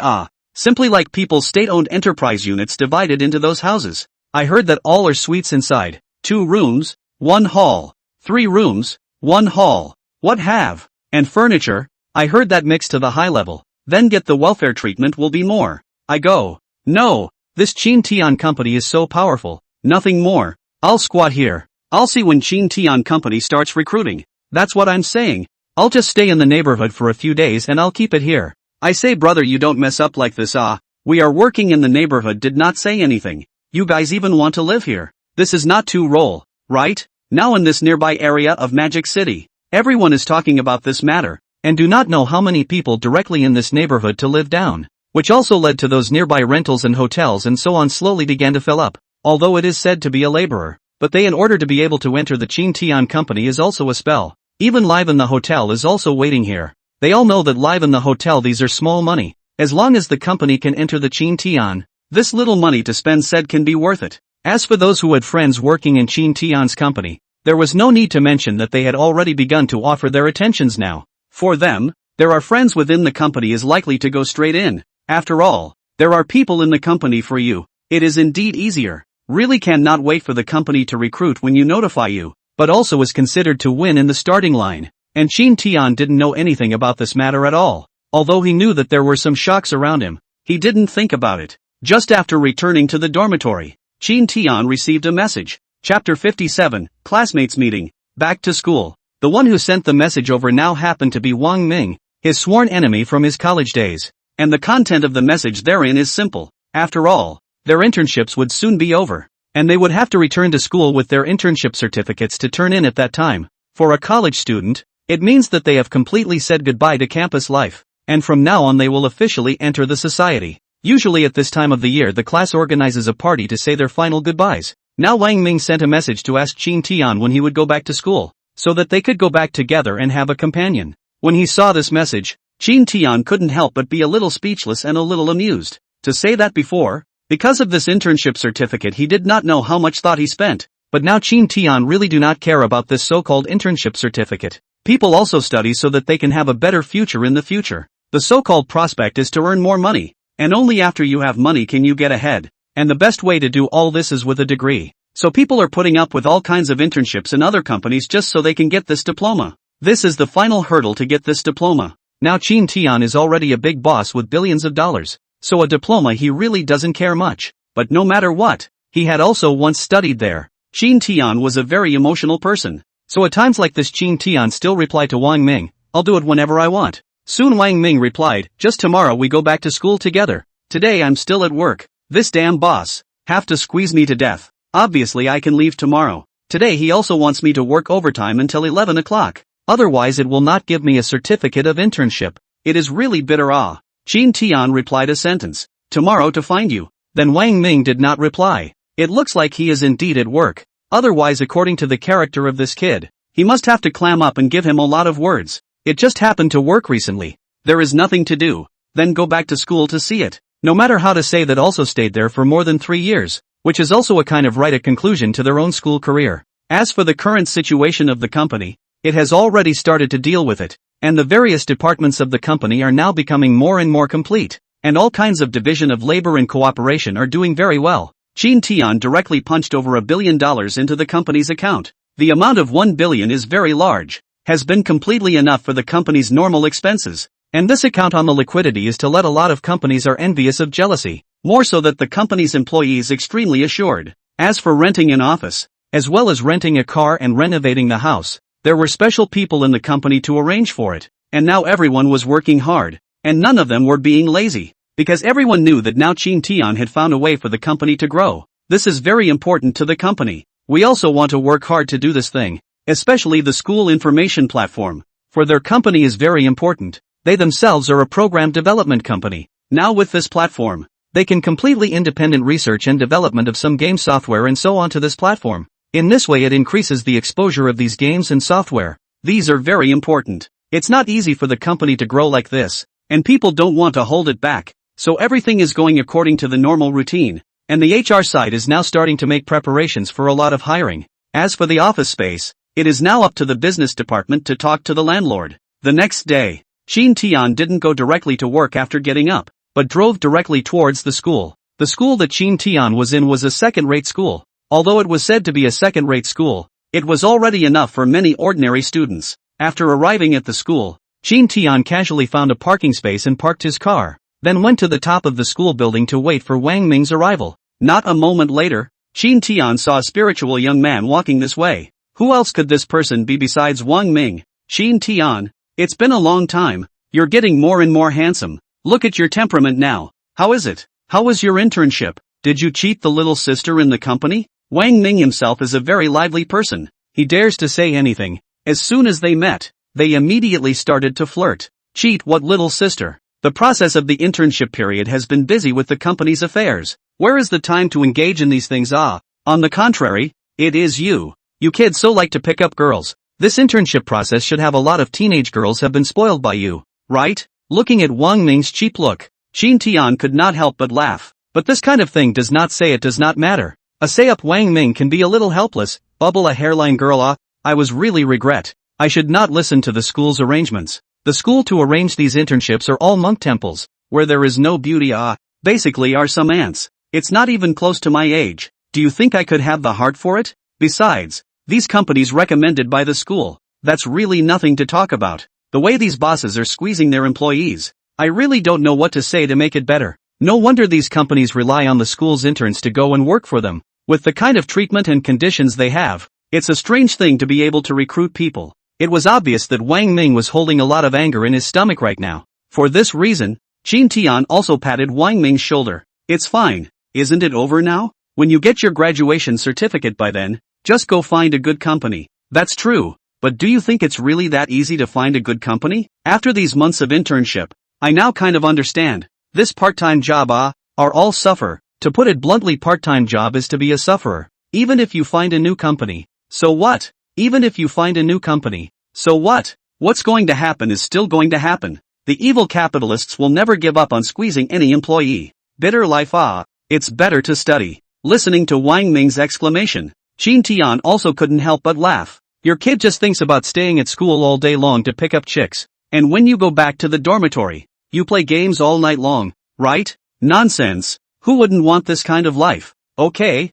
simply like people's state-owned enterprise units divided into those houses. I heard that all are suites inside, 2 rooms, 1 hall, 3 rooms, 1 hall, what have, and furniture. I heard that mixed to the high level, then get the welfare treatment will be more. I go, no, this Chin Tian company is so powerful, nothing more. I'll squat here. I'll see when Chin Tian company starts recruiting. That's what I'm saying. I'll just stay in the neighborhood for a few days and I'll keep it here. I say brother, you don't mess up like this. We are working in the neighborhood, did not say anything. You guys even want to live here. This is not to roll, right? Now in this nearby area of Magic City, everyone is talking about this matter, and do not know how many people directly in this neighborhood to live down, which also led to those nearby rentals and hotels and so on slowly began to fill up, although it is said to be a laborer, but they in order to be able to enter the Chin Tian company is also a spell. Even Live in the hotel is also waiting here. They all know that Live in the hotel these are small money, as long as the company can enter the Chin Tian, this little money to spend said can be worth it. As for those who had friends working in Chin Tian's company, there was no need to mention that they had already begun to offer their attentions now. For them, there are friends within the company is likely to go straight in. After all, there are people in the company for you. It is indeed easier. Really cannot wait for the company to recruit when you notify you, but also is considered to win in the starting line. And Chin Tian didn't know anything about this matter at all. Although he knew that there were some shocks around him, he didn't think about it. Just after returning to the dormitory, Chin Tian received a message. Chapter 57, Classmates Meeting, Back to School. The one who sent the message over now happened to be Wang Ming, his sworn enemy from his college days. And the content of the message therein is simple. After all, their internships would soon be over, and they would have to return to school with their internship certificates to turn in at that time. For a college student, it means that they have completely said goodbye to campus life, and from now on they will officially enter the society. Usually at this time of the year the class organizes a party to say their final goodbyes. Now Wang Ming sent a message to ask Chin Tian when he would go back to school, so that they could go back together and have a companion. When he saw this message, Chin Tian couldn't help but be a little speechless and a little amused. To say that before, because of this internship certificate he did not know how much thought he spent, but now Chin Tian really do not care about this so-called internship certificate. People also study so that they can have a better future in the future. The so-called prospect is to earn more money, and only after you have money can you get ahead, and the best way to do all this is with a degree. So people are putting up with all kinds of internships in other companies just so they can get this diploma. This is the final hurdle to get this diploma. Now Chin Tian is already a big boss with billions of dollars, so a diploma he really doesn't care much. But no matter what, he had also once studied there. Chin Tian was a very emotional person. So at times like this Chin Tian still replied to Wang Ming, I'll do it whenever I want. Soon Wang Ming replied, just tomorrow we go back to school together. Today I'm still at work. This damn boss, have to squeeze me to death. Obviously I can leave tomorrow. Today he also wants me to work overtime until 11 o'clock. Otherwise it will not give me a certificate of internship. It is really bitter. Chin Tian replied a sentence. Tomorrow to find you. Then Wang Ming did not reply. It looks like he is indeed at work. Otherwise according to the character of this kid, he must have to clam up and give him a lot of words. It just happened to work recently. There is nothing to do. Then go back to school to see it. No matter how to say that also stayed there for more than 3 years, which is also a kind of right at conclusion to their own school career. As for the current situation of the company, it has already started to deal with it, and the various departments of the company are now becoming more and more complete, and all kinds of division of labor and cooperation are doing very well. Chin Tian directly punched over $1 billion into the company's account. The amount of 1 billion is very large, has been completely enough for the company's normal expenses, and this account on the liquidity is to let a lot of companies are envious of jealousy, more so that the company's employees extremely assured. As for renting an office, as well as renting a car and renovating the house, there were special people in the company to arrange for it, and now everyone was working hard, and none of them were being lazy. Because everyone knew that now Chin Tian had found a way for the company to grow. This is very important to the company. We also want to work hard to do this thing, especially the school information platform, for their company is very important. They themselves are a program development company. Now with this platform, they can completely independent research and development of some game software and so on to this platform. In this way it increases the exposure of these games and software. These are very important. It's not easy for the company to grow like this, and people don't want to hold it back. So everything is going according to the normal routine, and the HR side is now starting to make preparations for a lot of hiring. As for the office space, it is now up to the business department to talk to the landlord. The next day, Shin Tian didn't go directly to work after getting up, but drove directly towards the school. The school that Shin Tian was in was a second-rate school. Although it was said to be a second-rate school, it was already enough for many ordinary students. After arriving at the school, Shin Tian casually found a parking space and parked his car, then went to the top of the school building to wait for Wang Ming's arrival. Not a moment later, Shin Tian saw a spiritual young man walking this way. Who else could this person be besides Wang Ming? Shin Tian, it's been a long time. You're getting more and more handsome. Look at your temperament now. How is it? How was your internship? Did you cheat the little sister in the company? Wang Ming himself is a very lively person. He dares to say anything. As soon as they met, they immediately started to flirt. Cheat what little sister? The process of the internship period has been busy with the company's affairs. Where is the time to engage in these things? On the contrary, it is you. You kids so like to pick up girls. This internship process should have a lot of teenage girls have been spoiled by you, right? Looking at Wang Ming's cheap look, Shin Tian could not help but laugh. But this kind of thing does not say it does not matter. A say-up Wang Ming can be a little helpless, bubble a hairline girl. I was really regret. I should not listen to the school's arrangements. The school to arrange these internships are all monk temples, where there is no beauty. Basically are some ants. It's not even close to my age. Do you think I could have the heart for it? Besides, these companies recommended by the school. That's really nothing to talk about. The way these bosses are squeezing their employees, I really don't know what to say to make it better. No wonder these companies rely on the school's interns to go and work for them. With the kind of treatment and conditions they have, it's a strange thing to be able to recruit people. It was obvious that Wang Ming was holding a lot of anger in his stomach right now. For this reason, Shin Tian also patted Wang Ming's shoulder. It's fine, isn't it over now? When you get your graduation certificate by then, just go find a good company. That's true, but do you think it's really that easy to find a good company? After these months of internship, I now kind of understand. This part-time job are all suffer. To put it bluntly, part-time job is to be a sufferer. Even if you find a new company. So what? Even if you find a new company. So what? What's going to happen is still going to happen. The evil capitalists will never give up on squeezing any employee. Bitter life. It's better to study. Listening to Wang Ming's exclamation, Shin Tian also couldn't help but laugh. Your kid just thinks about staying at school all day long to pick up chicks. And when you go back to the dormitory, you play games all night long, right? Nonsense. Who wouldn't want this kind of life? Okay,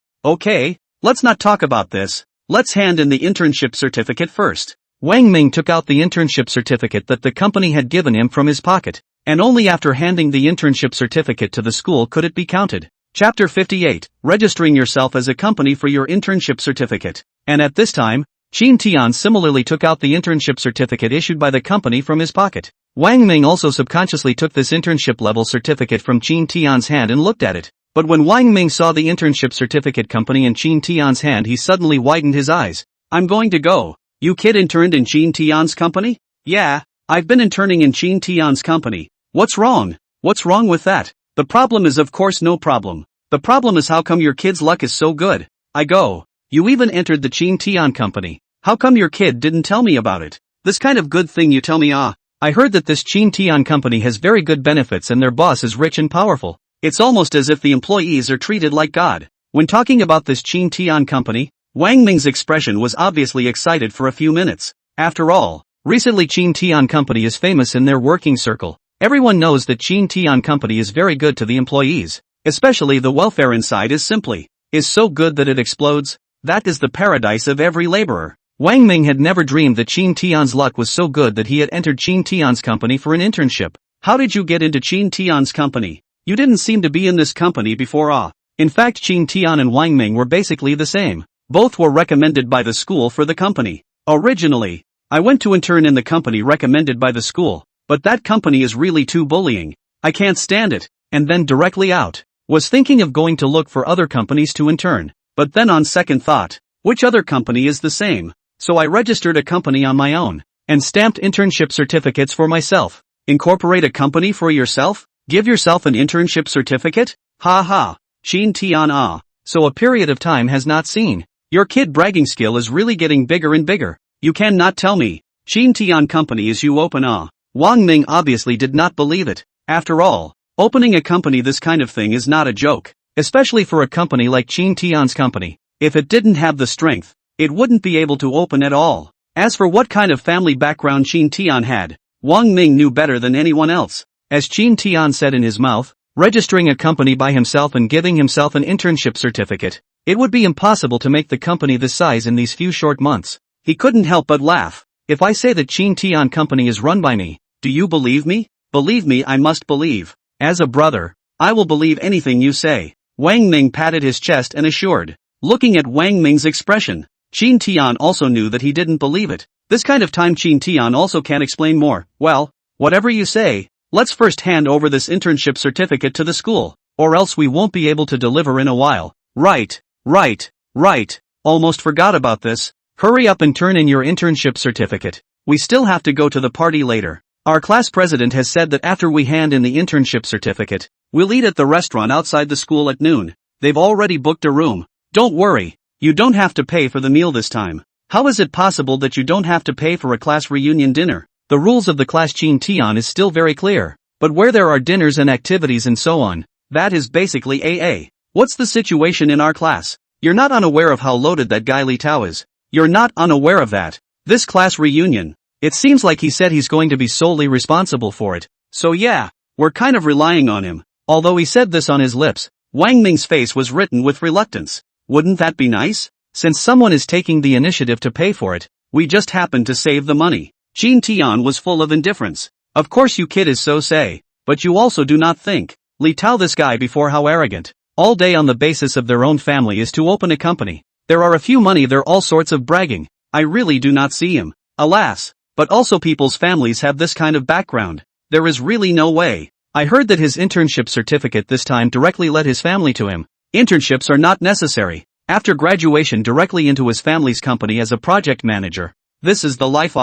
let's not talk about this. Let's hand in the internship certificate first. Wang Ming took out the internship certificate that the company had given him from his pocket, and only after handing the internship certificate to the school could it be counted. Chapter 58, Registering yourself as a company for your internship certificate. And at this time, Shin Tian similarly took out the internship certificate issued by the company from his pocket. Wang Ming also subconsciously took this internship level certificate from Shin Tian's hand and looked at it. But when Wang Ming saw the internship certificate company in Shin Tian's hand, he suddenly widened his eyes. I'm going to go. You kid interned in Shin Tian's company? Yeah, I've been interning in Shin Tian's company. What's wrong? What's wrong with that? The problem is of course no problem. The problem is how come your kid's luck is so good? I go. You even entered the Shin Tian company. How come your kid didn't tell me about it? This kind of good thing you tell me. I heard that this Shin Tian company has very good benefits and their boss is rich and powerful. It's almost as if the employees are treated like God. When talking about this Shin Tian company, Wang Ming's expression was obviously excited for a few minutes. After all, recently Shin Tian company is famous in their working circle. Everyone knows that Shin Tian company is very good to the employees. Especially the welfare inside is so good that it explodes. That is the paradise of every laborer. Wang Ming had never dreamed that Shin Tian's luck was so good that he had entered Shin Tian's company for an internship. How did you get into Shin Tian's company? You didn't seem to be in this company before. In fact, Shin Tian and Wang Ming were basically the same. Both were recommended by the school for the company. Originally, I went to intern in the company recommended by the school, but that company is really too bullying. I can't stand it. And then directly out. Was thinking of going to look for other companies to intern, but then on second thought, which other company is the same? So I registered a company on my own, and stamped internship certificates for myself. Incorporate a company for yourself? Give yourself an internship certificate? Ha ha. Shin Tian. So a period of time has not seen. Your kid bragging skill is really getting bigger and bigger. You cannot tell me. Shin Tian company is you open. Wang Ming obviously did not believe it. After all, opening a company this kind of thing is not a joke. especially for a company like Qin Tian's company. If it didn't have the strength, it wouldn't be able to open at all. As for what kind of family background Qin Tian had, Wang Ming knew better than anyone else. As Qin Tian said in his mouth, registering a company by himself and giving himself an internship certificate, it would be impossible to make the company this size in these few short months. He couldn't help but laugh. If I say that Qin Tian company is run by me, do you believe me? Believe me, I must believe. As a brother, I will believe anything you say. Wang Ming patted his chest and assured. Looking at Wang Ming's expression, Qin Tian also knew that he didn't believe it. This kind of time Qin Tian also can't explain more. Well, whatever you say, let's first hand over this internship certificate to the school, or else we won't be able to deliver in a while. Right. Almost forgot about this. Hurry up and turn in your internship certificate. We still have to go to the party later. Our class president has said that after we hand in the internship certificate, we'll eat at the restaurant outside the school at noon. They've already booked a room. Don't worry, you don't have to pay for the meal this time. How is it possible that you don't have to pay for a class reunion dinner? The rules of the class Qin Tian is still very clear, but where there are dinners and activities and so on, that is basically AA. What's the situation in our class? You're not unaware of how loaded that guy Li Tao is. You're not unaware of that. This class reunion, it seems like he said he's going to be solely responsible for it. So yeah, we're kind of relying on him. Although he said this on his lips, Wang Ming's face was written with reluctance. Wouldn't that be nice? Since someone is taking the initiative to pay for it, we just happen to save the money. Qin Tian was full of indifference. Of course you kid is so say, but you also do not think. Li Tao this guy before how arrogant. All day on the basis of their own family is to open a company. There are a few money there all sorts of bragging. I really do not see him. Alas, but also people's families have this kind of background. There is really no way. I heard that his internship certificate this time directly led his family to him. Internships are not necessary. After graduation directly into his family's company as a project manager. This is the life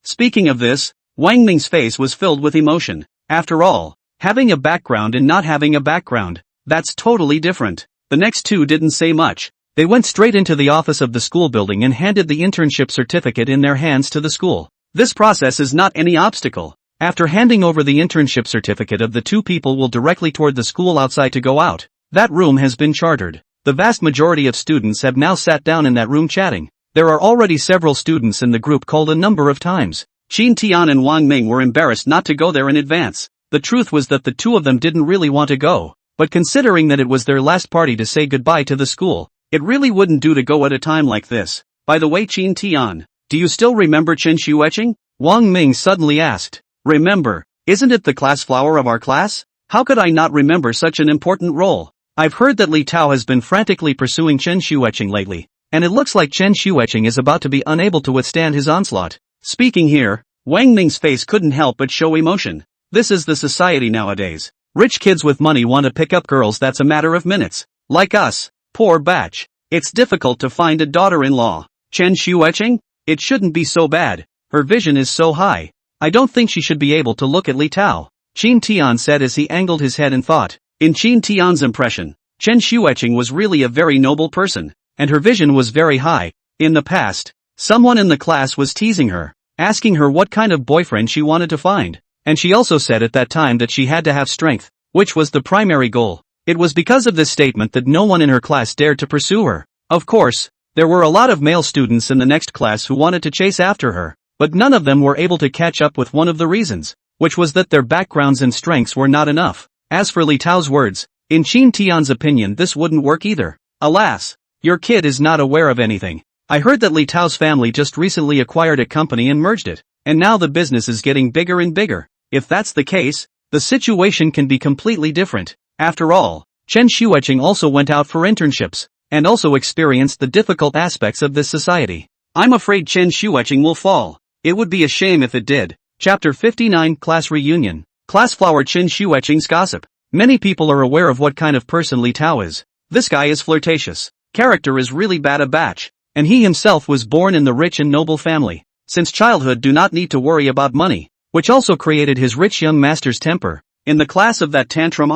Speaking of this, Wang Ming's face was filled with emotion. After all, having a background and not having a background, that's totally different. The next two didn't say much. They went straight into the office of the school building and handed the internship certificate in their hands to the school. This process is not any obstacle. After handing over the internship certificate of the two people will directly toward the school outside to go out. That room has been chartered. The vast majority of students have now sat down in that room chatting. There are already several students in the group called a number of times. Qin Tian and Wang Ming were embarrassed not to go there in advance. The truth was that the two of them didn't really want to go. But considering that it was their last party to say goodbye to the school, it really wouldn't do to go at a time like this. By the way, Qin Tian, do you still remember Chen Xueqing? Wang Ming suddenly asked. Remember, isn't it the class flower of our class? How could I not remember such an important role? I've heard that Li Tao has been frantically pursuing Chen Xueqing lately, and it looks like Chen Xueqing is about to be unable to withstand his onslaught. Speaking here, Wang Ming's face couldn't help but show emotion. This is the society nowadays. Rich kids with money want to pick up girls, that's a matter of minutes. Like us, poor batch. It's difficult to find a daughter-in-law. Chen Xueqing? It shouldn't be so bad. Her vision is so high. I don't think she should be able to look at Li Tao. Qin Tian said as he angled his head and thought. In Qin Tian's impression, Chen Xueqing was really a very noble person, and her vision was very high. In the past, someone in the class was teasing her, asking her what kind of boyfriend she wanted to find, and she also said at that time that she had to have strength, which was the primary goal. It was because of this statement that no one in her class dared to pursue her. Of course, there were a lot of male students in the next class who wanted to chase after her, but none of them were able to catch up with one of the reasons, which was that their backgrounds and strengths were not enough. As for Li Tao's words, in Qin Tian's opinion this wouldn't work either. Alas, your kid is not aware of anything. I heard that Li Tao's family just recently acquired a company and merged it, and now the business is getting bigger and bigger. If that's the case, the situation can be completely different. After all, Chen Xueqing also went out for internships, and also experienced the difficult aspects of this society. I'm afraid Chen Xueqing will fall. It would be a shame if it did. Chapter 59 Class Reunion. Class flower Chen Xueqing's gossip. Many people are aware of what kind of person Li Tao is. This guy is flirtatious. Character is really bad a batch. And he himself was born in the rich and noble family. Since childhood do not need to worry about money, which also created his rich young master's temper. In the class of that tantrum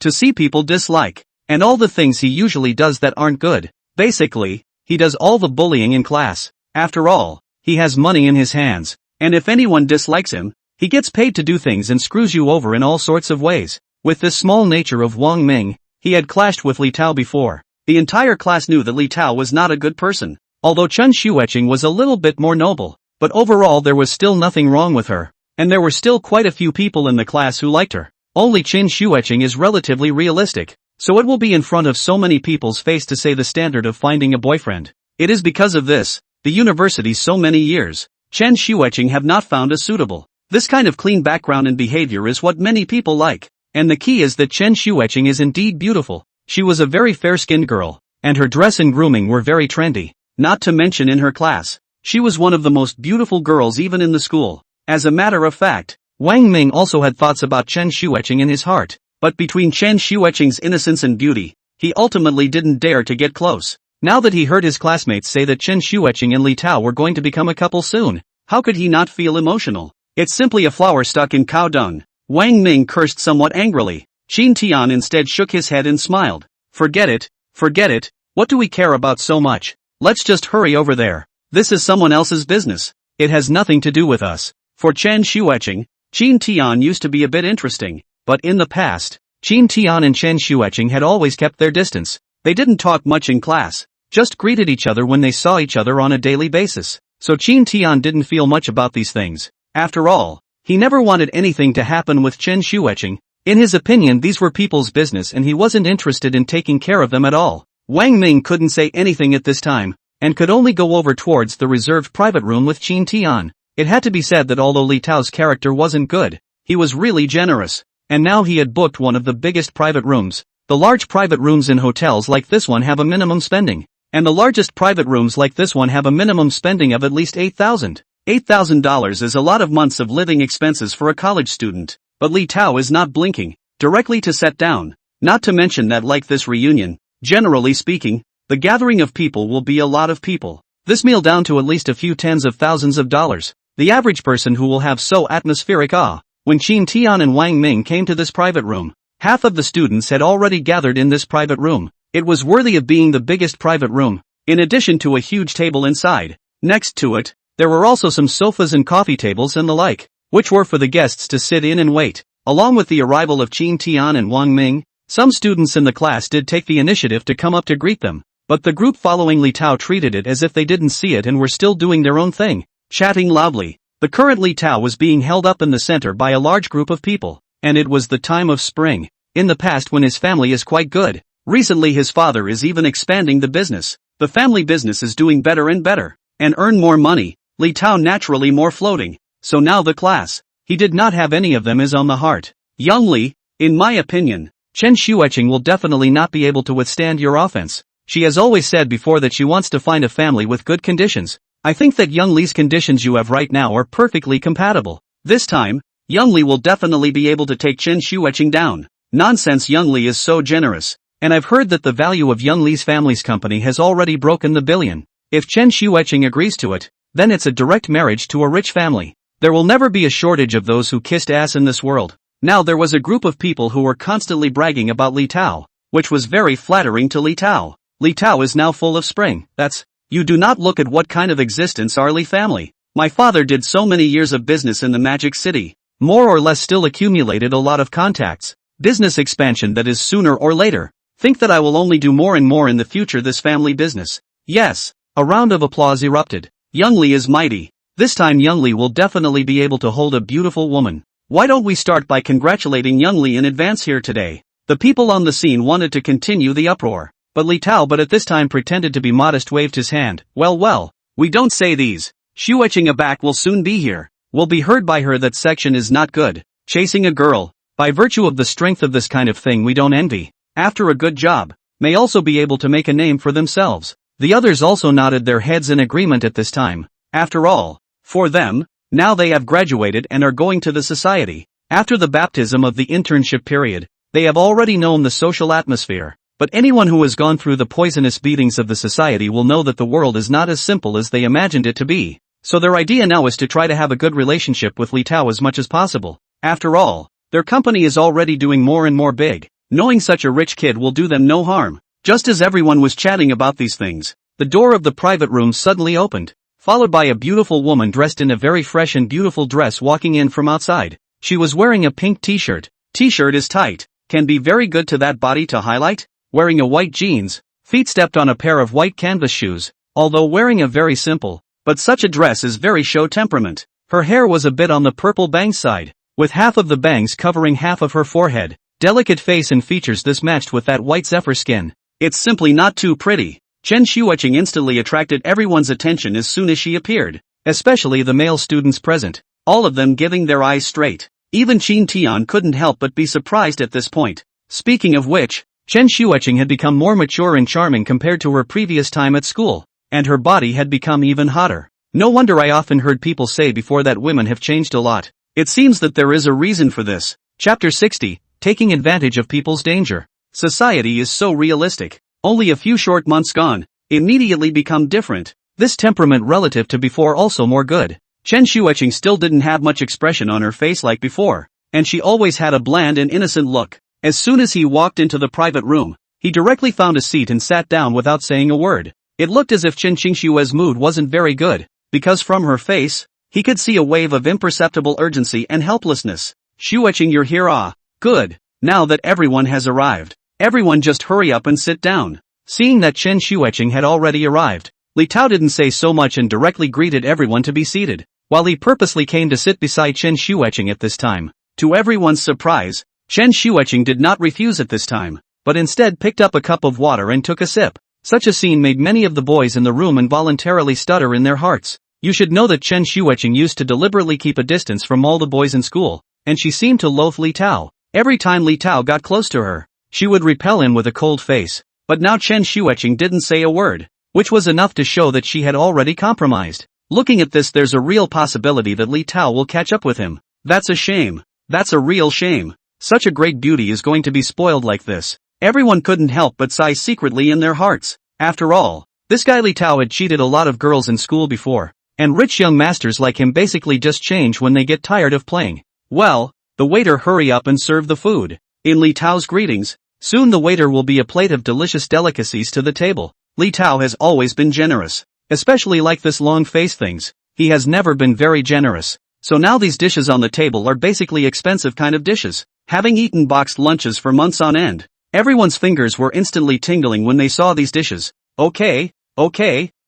to see people dislike. And all the things he usually does that aren't good. Basically, he does all the bullying in class. After all, he has money in his hands. And if anyone dislikes him, he gets paid to do things and screws you over in all sorts of ways. With this small nature of Wang Ming, He had clashed with Li Tao before. The entire class knew that Li Tao was not a good person, although Chen Xueqing was a little bit more noble, but overall there was still nothing wrong with her, and there were still quite a few people in the class who liked her. Only Chen Xueqing is relatively realistic, so it will be in front of so many people's face to say the standard of finding a boyfriend. It is because of this, the university so many years, Chen Xueqing have not found a suitable. This kind of clean background and behavior is what many people like, and the key is that Chen Xueqing is indeed beautiful. She was a very fair-skinned girl, and her dress and grooming were very trendy. Not to mention in her class, she was one of the most beautiful girls even in the school. As a matter of fact, Wang Ming also had thoughts about Chen Xueqing in his heart, but between Chen Xueqing's innocence and beauty, he ultimately didn't dare to get close. Now that he heard his classmates say that Chen Xueqing and Li Tao were going to become a couple soon, how could he not feel emotional? It's simply a flower stuck in cow dung. Wang Ming cursed somewhat angrily. Qin Tian instead shook his head and smiled. Forget it, what do we care about so much? Let's just hurry over there. This is someone else's business. It has nothing to do with us. For Chen Xueqing, Qin Tian used to be a bit interesting, but in the past, Qin Tian and Chen Xueqing had always kept their distance. They didn't talk much in class, just greeted each other when they saw each other on a daily basis. So Qin Tian didn't feel much about these things. After all, he never wanted anything to happen with Chen Xueqing. In his opinion, these were people's business and he wasn't interested in taking care of them at all. Wang Ming couldn't say anything at this time, and could only go over towards the reserved private room with Qin Tian. It had to be said that although Li Tao's character wasn't good, he was really generous, and now he had booked one of the biggest private rooms. The large private rooms in hotels like this one have a minimum spending, and the largest private rooms like this one have a minimum spending of at least $8,000 is a lot of months of living expenses for a college student, but Li Tao is not blinking, directly to set down. Not to mention that like this reunion, generally speaking, the gathering of people will be a lot of people. This meal down to at least a few tens of thousands of dollars. The average person who will have so atmospheric awe. When Qin Tian and Wang Ming came to this private room, half of the students had already gathered in this private room. It was worthy of being the biggest private room, in addition to a huge table inside. Next to it, there were also some sofas and coffee tables and the like, which were for the guests to sit in and wait. Along with the arrival of Qin Tian and Wang Ming, some students in the class did take the initiative to come up to greet them, but the group following Li Tao treated it as if they didn't see it and were still doing their own thing, chatting loudly. The current Li Tao was being held up in the center by a large group of people, and it was the time of spring. In the past when his family is quite good, recently his father is even expanding the business. The family business is doing better and better, and earn more money. Li Tao naturally more floating, so now the class, he did not have any of them is on the heart. Young Li, in my opinion, Chen Xueqing will definitely not be able to withstand your offense. She has always said before that she wants to find a family with good conditions. I think that Young Li's conditions you have right now are perfectly compatible. This time, Young Li will definitely be able to take Chen Xueqing down. Nonsense, Young Li is so generous, and I've heard that the value of Young Li's family's company has already broken the billion. If Chen Xueqing agrees to it, then it's a direct marriage to a rich family. There will never be a shortage of those who kissed ass in this world. Now there was a group of people who were constantly bragging about Li Tao, which was very flattering to Li Tao. Li Tao is now full of spring. You do not look at what kind of existence our Li family. My father did so many years of business in the Magic City, more or less still accumulated a lot of contacts. Business expansion that is sooner or later. Think that I will only do more and more in the future this family business. Yes. A round of applause erupted. Young Li is mighty. This time Young Li will definitely be able to hold a beautiful woman. Why don't we start by congratulating Young Li in advance here today? The people on the scene wanted to continue the uproar, but Li Tao at this time pretended to be modest, waved his hand. Well, we don't say these. Xueqing back will soon be here. Will be heard by her that section is not good. Chasing a girl, by virtue of the strength of this kind of thing we don't envy. After a good job, may also be able to make a name for themselves. The others also nodded their heads in agreement at this time. After all, for them, now they have graduated and are going to the society. After the baptism of the internship period, they have already known the social atmosphere. But anyone who has gone through the poisonous beatings of the society will know that the world is not as simple as they imagined it to be. So their idea now is to try to have a good relationship with Li Tao as much as possible. After all, their company is already doing more and more big. Knowing such a rich kid will do them no harm. Just as everyone was chatting about these things, the door of the private room suddenly opened, followed by a beautiful woman dressed in a very fresh and beautiful dress walking in from outside. She was wearing a pink t-shirt. T-shirt is tight. can be very good to that body to highlight. Wearing a white jeans, feet stepped on a pair of white canvas shoes, although wearing a very simple, but such a dress is very show temperament. Her hair was a bit on the purple bangs side, with half of the bangs covering half of her forehead. Delicate face and features this matched with that white zephyr skin. It's simply not too pretty. Chen Shuiqing instantly attracted everyone's attention as soon as she appeared, especially the male students present, all of them giving their eyes straight. Even Qin Tian couldn't help but be surprised at this point. Speaking of which, Chen Shuiqing had become more mature and charming compared to her previous time at school, and her body had become even hotter. No wonder I often heard people say before that women have changed a lot. It seems that there is a reason for this. Chapter 60, Taking Advantage of People's Danger. Society is so realistic. Only a few short months gone, immediately become different. This temperament relative to before also more good. Chen Shuiqing still didn't have much expression on her face like before, and she always had a bland and innocent look. As soon as he walked into the private room, he directly found a seat and sat down without saying a word. It looked as if Chen Qingshue's mood wasn't very good, because from her face, he could see a wave of imperceptible urgency and helplessness. Shuiqing, you're here, ah, good. Now that everyone has arrived, everyone just hurry up and sit down. Seeing that Chen Shuiqing had already arrived, Li Tao didn't say so much and directly greeted everyone to be seated, while he purposely came to sit beside Chen Shuiqing at this time. To everyone's surprise, Chen Shuiqing did not refuse at this time, but instead picked up a cup of water and took a sip. Such a scene made many of the boys in the room involuntarily stutter in their hearts. You should know that Chen Shuiqing used to deliberately keep a distance from all the boys in school, and she seemed to loathe Li Tao. Every time Li Tao got close to her, she would repel him with a cold face. But now Chen Shuiqing didn't say a word, which was enough to show that she had already compromised. Looking at this, there's a real possibility that Li Tao will catch up with him. That's a shame. That's a real shame. Such a great beauty is going to be spoiled like this. Everyone couldn't help but sigh secretly in their hearts. After all, this guy Li Tao had cheated a lot of girls in school before, and rich young masters like him basically just change when they get tired of playing. Well, the waiter, hurry up and serve the food. In Li Tao's greetings, soon the waiter will be a plate of delicious delicacies to the table. Li Tao has always been generous, especially like this long face things. He has never been very generous. So now these dishes on the table are basically expensive kind of dishes. Having eaten boxed lunches for months on end, everyone's fingers were instantly tingling when they saw these dishes. Okay,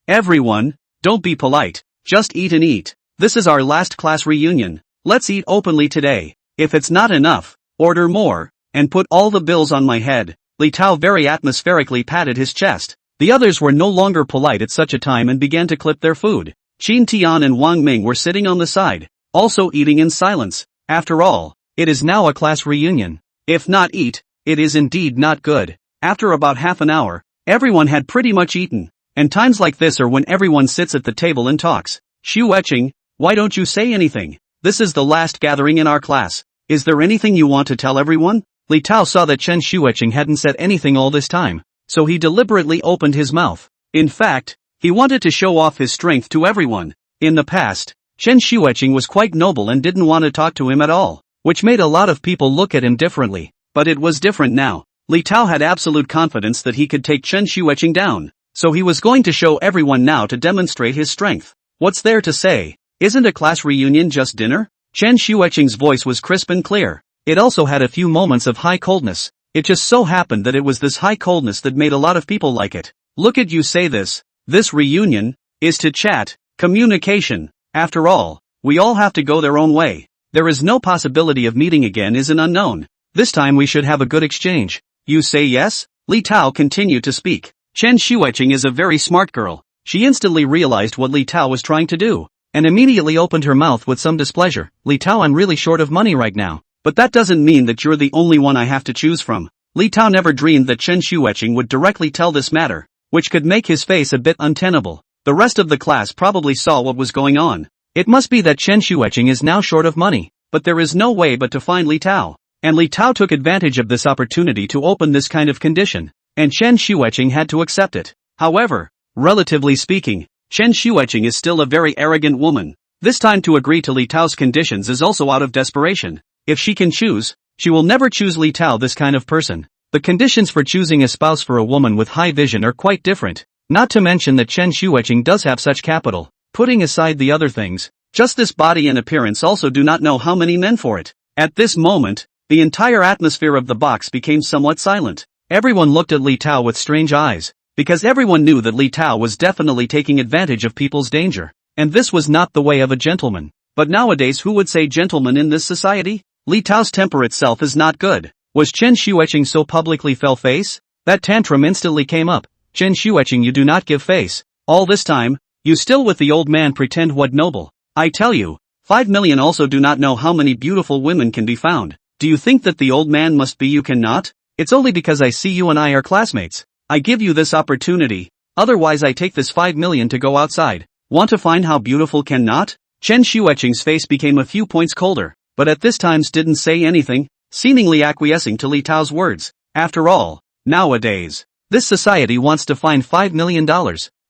everyone, don't be polite, just eat and eat. This is our last class reunion. Let's eat openly today. If it's not enough, order more, and put all the bills on my head. Li Tao very atmospherically patted his chest. The others were no longer polite at such a time and began to clip their food. Qin Tian and Wang Ming were sitting on the side, also eating in silence. After all, it is now a class reunion. If not eat, it is indeed not good. After about half an hour, everyone had pretty much eaten, and times like this are when everyone sits at the table and talks. Shuiqing, why don't you say anything? This is the last gathering in our class. Is there anything you want to tell everyone? Li Tao saw that Chen Shuiqing hadn't said anything all this time, so he deliberately opened his mouth. In fact, he wanted to show off his strength to everyone. In the past, Chen Shuiqing was quite noble and didn't want to talk to him at all, which made a lot of people look at him differently. But it was different now. Li Tao had absolute confidence that he could take Chen Shuiqing down, so he was going to show everyone now to demonstrate his strength. What's there to say? Isn't a class reunion just dinner? Chen Shuiqing's voice was crisp and clear. It also had a few moments of high coldness. It just so happened that it was this high coldness that made a lot of people like it. Look at you say this. This reunion is to chat, communication. After all, we all have to go their own way. There is no possibility of meeting again is an unknown. This time we should have a good exchange. You say yes? Li Tao continued to speak. Chen Shuiqing is a very smart girl. She instantly realized what Li Tao was trying to do, and immediately opened her mouth with some displeasure. Li Tao, I'm really short of money right now. But that doesn't mean that you're the only one I have to choose from. Li Tao never dreamed that Chen Shuiqing would directly tell this matter, which could make his face a bit untenable. The rest of the class probably saw what was going on. It must be that Chen Shuiqing is now short of money, but there is no way but to find Li Tao. And Li Tao took advantage of this opportunity to open this kind of condition, and Chen Shuiqing had to accept it. However, relatively speaking, Chen Shuiqing is still a very arrogant woman. This time to agree to Li Tao's conditions is also out of desperation. If she can choose, she will never choose Li Tao, this kind of person. The conditions for choosing a spouse for a woman with high vision are quite different, not to mention that Chen Shuiqing does have such capital. Putting aside the other things, just this body and appearance also do not know how many men for it. At this moment, the entire atmosphere of the box became somewhat silent. Everyone looked at Li Tao with strange eyes, because everyone knew that Li Tao was definitely taking advantage of people's danger, and this was not the way of a gentleman. But nowadays who would say gentleman in this society? Li Tao's temper itself is not good. Was Chen Xueqing so publicly fell face? That tantrum instantly came up. Chen Xueqing, you do not give face. All this time, you still with the old man pretend what noble. I tell you, 5 million also do not know how many beautiful women can be found. Do you think that the old man must be you cannot? It's only because I see you and I are classmates. I give you this opportunity, otherwise I take this 5 million to go outside. Want to find how beautiful cannot? Chen Xueqing's face became a few points colder, but at this time didn't say anything, seemingly acquiescing to Li Tao's words. After all, nowadays, this society wants to find $5 million.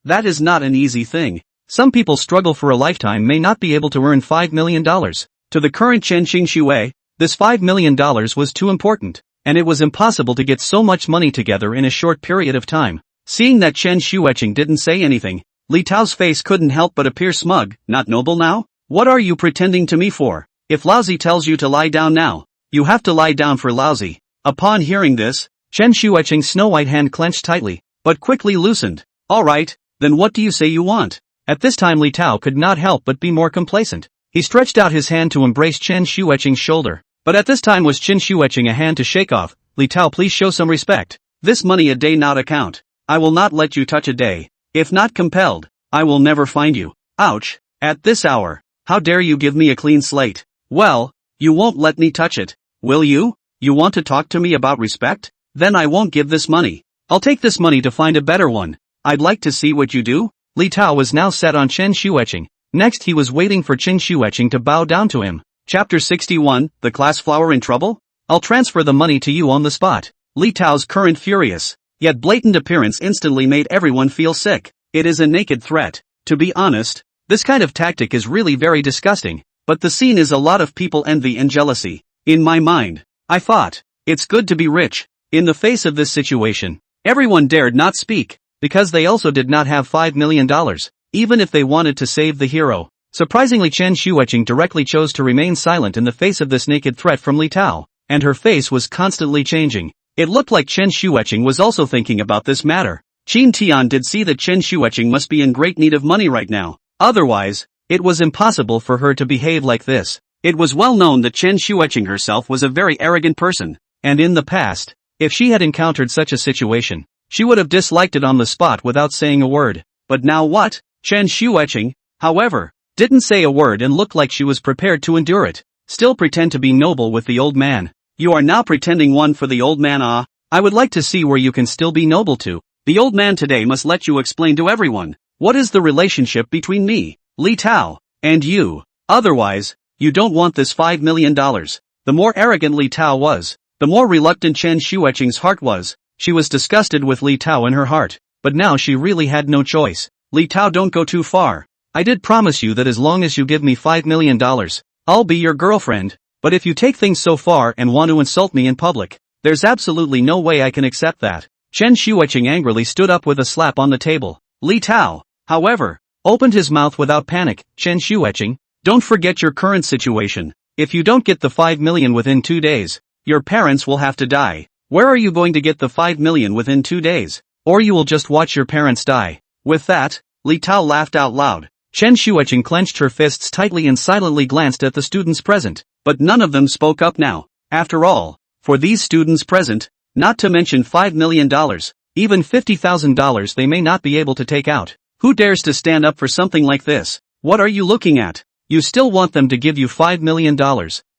That is not an easy thing. Some people struggle for a lifetime may not be able to earn $5 million. To the current Chen Xingxue, this $5 million was too important, and it was impossible to get so much money together in a short period of time. Seeing that Chen Xueqing didn't say anything, Li Tao's face couldn't help but appear smug. Not noble now? What are you pretending to me for? If Laozi tells you to lie down now, you have to lie down for Laozi. Upon hearing this, Chen Xueqing's snow-white hand clenched tightly, but quickly loosened. Alright, then what do you say you want? At this time Li Tao could not help but be more complacent. He stretched out his hand to embrace Chen Xueqing's shoulder. But at this time was Chen Xueqing a hand to shake off. Li Tao, please show some respect. This money a day not account. I will not let you touch a day. If not compelled, I will never find you. Ouch, at this hour, how dare you give me a clean slate? Well, you won't let me touch it, will you? You want to talk to me about respect? Then I won't give this money. I'll take this money to find a better one. I'd like to see what you do. Li Tao was now set on Chen Xueqing. Next he was waiting for Chen Xueqing to bow down to him. Chapter 61, The Class Flower in Trouble? I'll transfer the money to you on the spot. Li Tao's current furious, yet blatant appearance instantly made everyone feel sick. It is a naked threat. To be honest, this kind of tactic is really very disgusting, but the scene is a lot of people envy and jealousy. In my mind, I thought, it's good to be rich. In the face of this situation, everyone dared not speak, because they also did not have $5 million, even if they wanted to save the hero. Surprisingly Chen Xueqing directly chose to remain silent in the face of this naked threat from Li Tao, and her face was constantly changing. It looked like Chen Xueqing was also thinking about this matter. Qin Tian did see that Chen Xueqing must be in great need of money right now. Otherwise, it was impossible for her to behave like this. It was well known that Chen Xueqing herself was a very arrogant person, and in the past, if she had encountered such a situation, she would have disliked it on the spot without saying a word. But now what? Chen Xueqing, however, didn't say a word and looked like she was prepared to endure it. Still pretend to be noble with the old man. You are now pretending one for the old man. I would like to see where you can still be noble to. The old man today must let you explain to everyone. What is the relationship between me, Li Tao, and you? Otherwise, you don't want this $5 million. The more arrogant Li Tao was, the more reluctant Chen Xueqing's heart was. She was disgusted with Li Tao in her heart, but now she really had no choice. Li Tao, don't go too far. I did promise you that as long as you give me $5 million, I'll be your girlfriend, but if you take things so far and want to insult me in public, there's absolutely no way I can accept that. Chen Xueqing angrily stood up with a slap on the table. Li Tao, however, opened his mouth without panic. Chen Xueqing, don't forget your current situation. If you don't get the 5 million within 2 days, your parents will have to die. Where are you going to get the 5 million within 2 days? Or you will just watch your parents die. With that, Li Tao laughed out loud. Chen Xueqing clenched her fists tightly and silently glanced at the students present, but none of them spoke up now. After all, for these students present, not to mention $5 million, even $50,000 they may not be able to take out. Who dares to stand up for something like this? What are you looking at? You still want them to give you $5 million?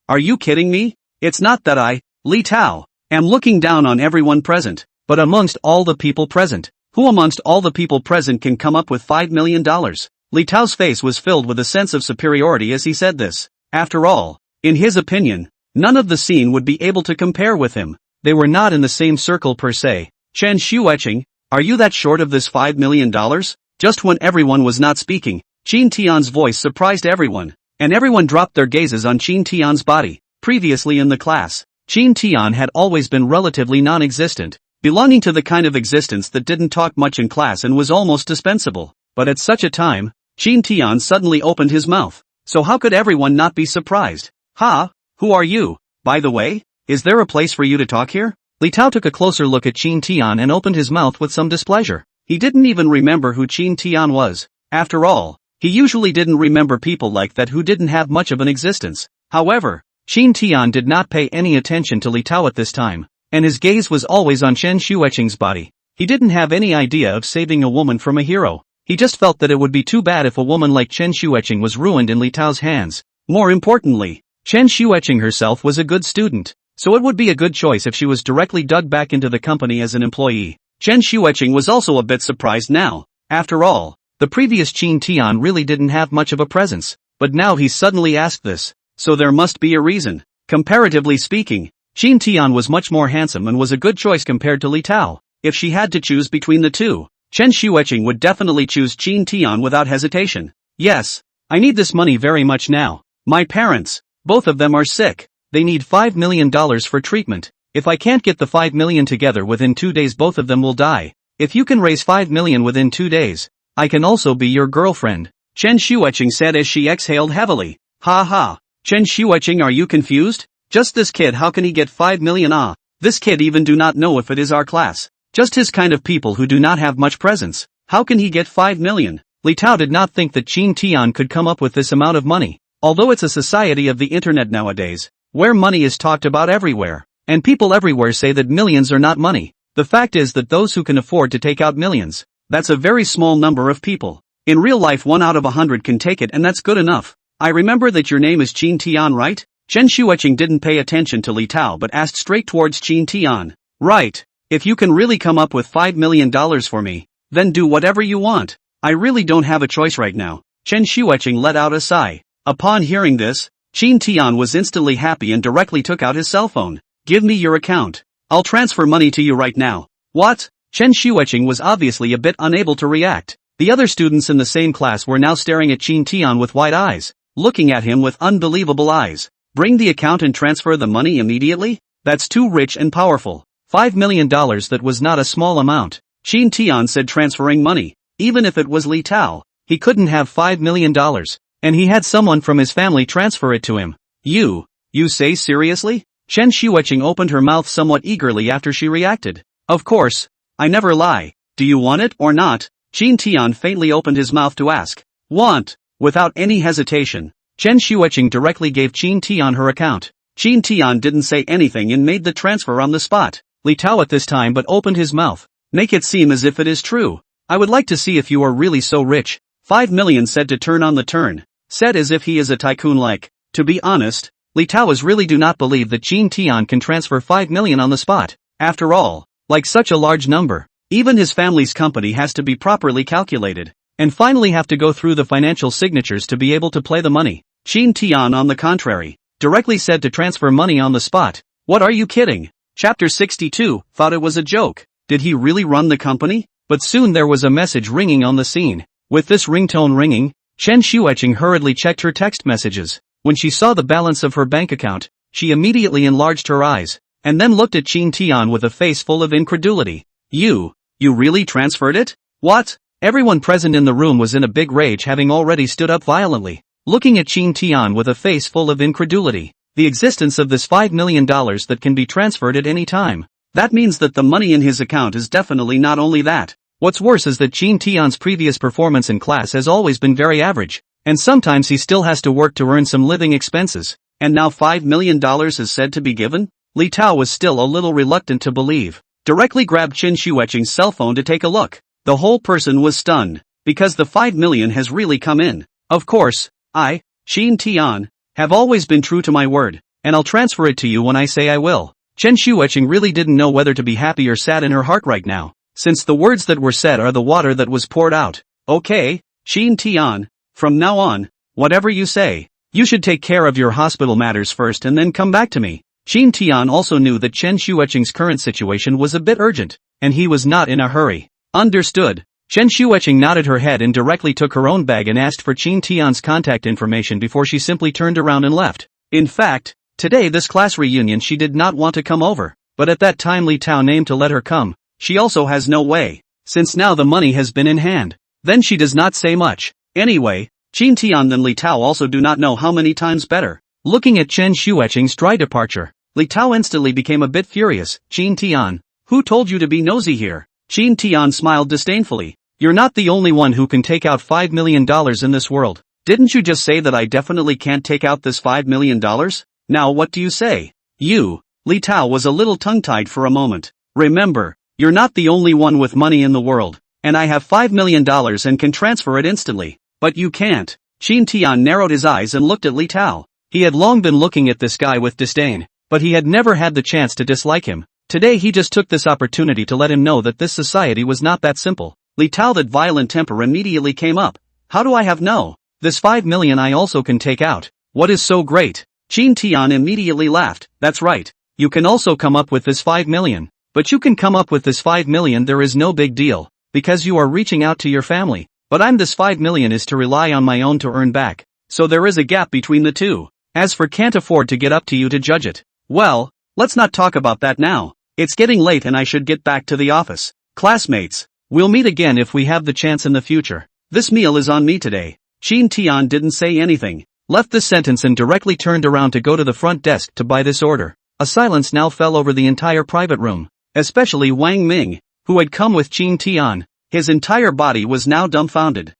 Are you kidding me? It's not that I, Li Tao, am looking down on everyone present, but amongst all the people present, who amongst all the people present can come up with $5 million? Li Tao's face was filled with a sense of superiority as he said this. After all, in his opinion, none of the scene would be able to compare with him. They were not in the same circle per se. Chen Xueqing, are you that short of this $5 million? Just when everyone was not speaking, Qin Tian's voice surprised everyone, and everyone dropped their gazes on Qin Tian's body. Previously in the class, Qin Tian had always been relatively non-existent, belonging to the kind of existence that didn't talk much in class and was almost dispensable. But at such a time, Qin Tian suddenly opened his mouth. So how could everyone not be surprised? Ha, who are you, by the way? is there a place for you to talk here? Li Tao took a closer look at Qin Tian and opened his mouth with some displeasure. He didn't even remember who Qin Tian was. After all, he usually didn't remember people like that who didn't have much of an existence. However, Qin Tian did not pay any attention to Li Tao at this time, and his gaze was always on Chen Xueqing's body. He didn't have any idea of saving a woman from a hero. He just felt that it would be too bad if a woman like Chen Xueqing was ruined in Li Tao's hands. More importantly, Chen Xueqing herself was a good student, so it would be a good choice if she was directly dug back into the company as an employee. Chen Xueqing was also a bit surprised now. After all, the previous Qin Tian really didn't have much of a presence, but now he suddenly asked this, so there must be a reason. Comparatively speaking, Qin Tian was much more handsome and was a good choice compared to Li Tao. If she had to choose between the two, Chen Xueqing would definitely choose Qin Tian without hesitation. Yes, I need this money very much now. My parents, both of them are sick. They need $5 million for treatment. If I can't get the $5 million together within 2 days, both of them will die. If you can raise $5 million within 2 days, I can also be your girlfriend. Chen Xueqing said as she exhaled heavily. Ha ha. Chen Xueqing, are you confused? Just this kid, how can he get $5 million? Ah, this kid even do not know if it is our class. Just his kind of people who do not have much presence. How can he get $5 million? Li Tao did not think that Qin Tian could come up with this amount of money. Although it's a society of the internet nowadays, where money is talked about everywhere, and people everywhere say that millions are not money, the fact is that those who can afford to take out millions, that's a very small number of people. In real life 1 out of 100 can take it, and that's good enough. I remember that your name is Qin Tian, right? Chen Xueqing didn't pay attention to Li Tao but asked straight towards Qin Tian. Right. If you can really come up with $5 million for me, then do whatever you want. I really don't have a choice right now. Chen Xueqing let out a sigh. Upon hearing this, Qin Tian was instantly happy and directly took out his cell phone. Give me your account. I'll transfer money to you right now. What? Chen Xueqing was obviously a bit unable to react. The other students in the same class were now staring at Qin Tian with wide eyes, looking at him with unbelievable eyes. Bring the account and transfer the money immediately? That's too rich and powerful. $5 million, that was not a small amount. Qin Tian said, transferring money. Even if it was Li Tao, he couldn't have $5 million. And he had someone from his family transfer it to him. You say seriously? Chen Xueqing opened her mouth somewhat eagerly after she reacted. Of course, I never lie. Do you want it or not? Qin Tian faintly opened his mouth to ask. Want? Without any hesitation, Chen Xueqing directly gave Qin Tian her account. Qin Tian didn't say anything and made the transfer on the spot. Li Tao at this time but opened his mouth. Make it seem as if it is true. I would like to see if you are really so rich. 5 million, said to turn on the turn. Said as if he is a tycoon like. To be honest, Li Tao really do not believe that Qin Tian can transfer 5 million on the spot. After all, like such a large number, even his family's company has to be properly calculated, and finally have to go through the financial signatures to be able to play the money. Qin Tian, on the contrary, directly said to transfer money on the spot. What, are you kidding? Chapter 62, thought it was a joke. Did he really run the company? But soon there was a message ringing on the scene. With this ringtone ringing, Chen Xueqing hurriedly checked her text messages. When she saw the balance of her bank account, she immediately enlarged her eyes, and then looked at Qin Tian with a face full of incredulity. You really transferred it? What? Everyone present in the room was in a big rage, having already stood up violently, looking at Qin Tian with a face full of incredulity. The existence of this $5 million that can be transferred at any time. That means that the money in his account is definitely not only that. What's worse is that Qin Tian's previous performance in class has always been very average, and sometimes he still has to work to earn some living expenses. And now $5 million is said to be given? Li Tao was still a little reluctant to believe. Directly grabbed Chen Xueqing's cell phone to take a look. The whole person was stunned, because the 5 million has really come in. Of course, I, Qin Tian, have always been true to my word, and I'll transfer it to you when I say I will. Chen Xueqing really didn't know whether to be happy or sad in her heart right now, since the words that were said are the water that was poured out. Okay, Qin Tian, from now on, whatever you say, you should take care of your hospital matters first and then come back to me. Qin Tian also knew that Chen Xueqing's current situation was a bit urgent, and he was not in a hurry. Understood. Chen Xueqing nodded her head and directly took her own bag and asked for Qin Tian's contact information before she simply turned around and left. In fact, today this class reunion she did not want to come over, but at that time Li Tao named to let her come. She also has no way, since now the money has been in hand. Then she does not say much. Anyway, Qin Tian and Li Tao also do not know how many times better. Looking at Chen Xueqing's dry departure, Li Tao instantly became a bit furious. Qin Tian, who told you to be nosy here? Qin Tian smiled disdainfully. You're not the only one who can take out $5 million in this world. Didn't you just say that I definitely can't take out this $5 million? Now what do you say? You. Li Tao was a little tongue-tied for a moment. Remember, you're not the only one with money in the world, and I have $5 million and can transfer it instantly. But you can't. Qin Tian narrowed his eyes and looked at Li Tao. He had long been looking at this guy with disdain, but he had never had the chance to dislike him. Today he just took this opportunity to let him know that this society was not that simple. Li Tao, that violent temper immediately came up. How do I have no? This $5 million I also can take out. What is so great? Qin Tian immediately laughed. That's right. You can also come up with this $5 million. But you can come up with this $5 million, there is no big deal, because you are reaching out to your family. But this $5 million is to rely on my own to earn back. So there is a gap between the two. As for can't afford to get up to you to judge it. Well, let's not talk about that now. It's getting late and I should get back to the office. Classmates, we'll meet again if we have the chance in the future. This meal is on me today. Qin Tian didn't say anything, left this sentence and directly turned around to go to the front desk to buy this order. A silence now fell over the entire private room, especially Wang Ming, who had come with Qin Tian. His entire body was now dumbfounded.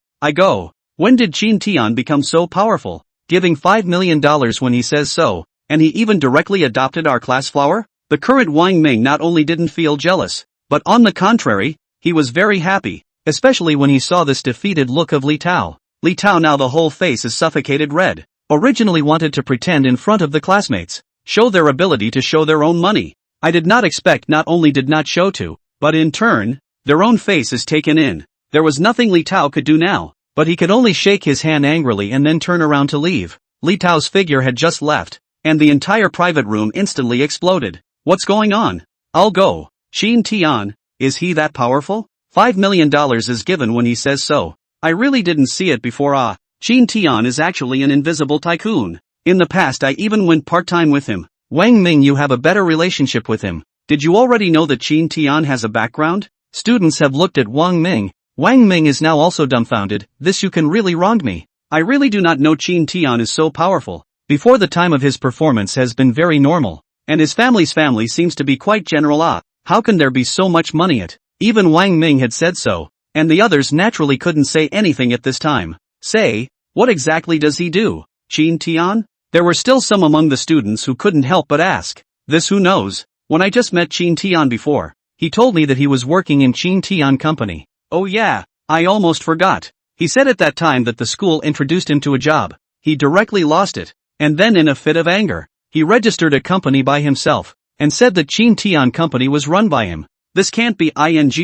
When did Qin Tian become so powerful? Giving $5 million when he says so, and he even directly adopted our class flower? The current Wang Ming not only didn't feel jealous, but on the contrary, he was very happy, especially when he saw this defeated look of Li Tao. Li Tao, now the whole face is suffocated red, originally wanted to pretend in front of the classmates, show their ability to show their own money. I did not expect not only did not show to, but in turn, their own face is taken in. There was nothing Li Tao could do now, but he could only shake his hand angrily and then turn around to leave. Li Tao's figure had just left, and the entire private room instantly exploded. What's going on? I'll go. Qin Tian, is he that powerful? $5 million is given when he says so. I really didn't see it before. Qin Tian is actually an invisible tycoon. In the past I even went part-time with him. Wang Ming, you have a better relationship with him. Did you already know that Qin Tian has a background? Students have looked at Wang Ming. Wang Ming is now also dumbfounded. This, you can really wronged me. I really do not know Qin Tian is so powerful. Before the time of his performance has been very normal, and his family's family seems to be quite general. How can there be so much money at? Even Wang Ming had said so, and the others naturally couldn't say anything at this time. Say, what exactly does he do? Qin Tian? There were still some among the students who couldn't help but ask. This, who knows? When I just met Qin Tian before, he told me that he was working in Qin Tian company. Oh yeah, I almost forgot. He said at that time that the school introduced him to a job. He directly lost it, and then in a fit of anger, he registered a company by himself, and said that Qin Tian company was run by him. This can't be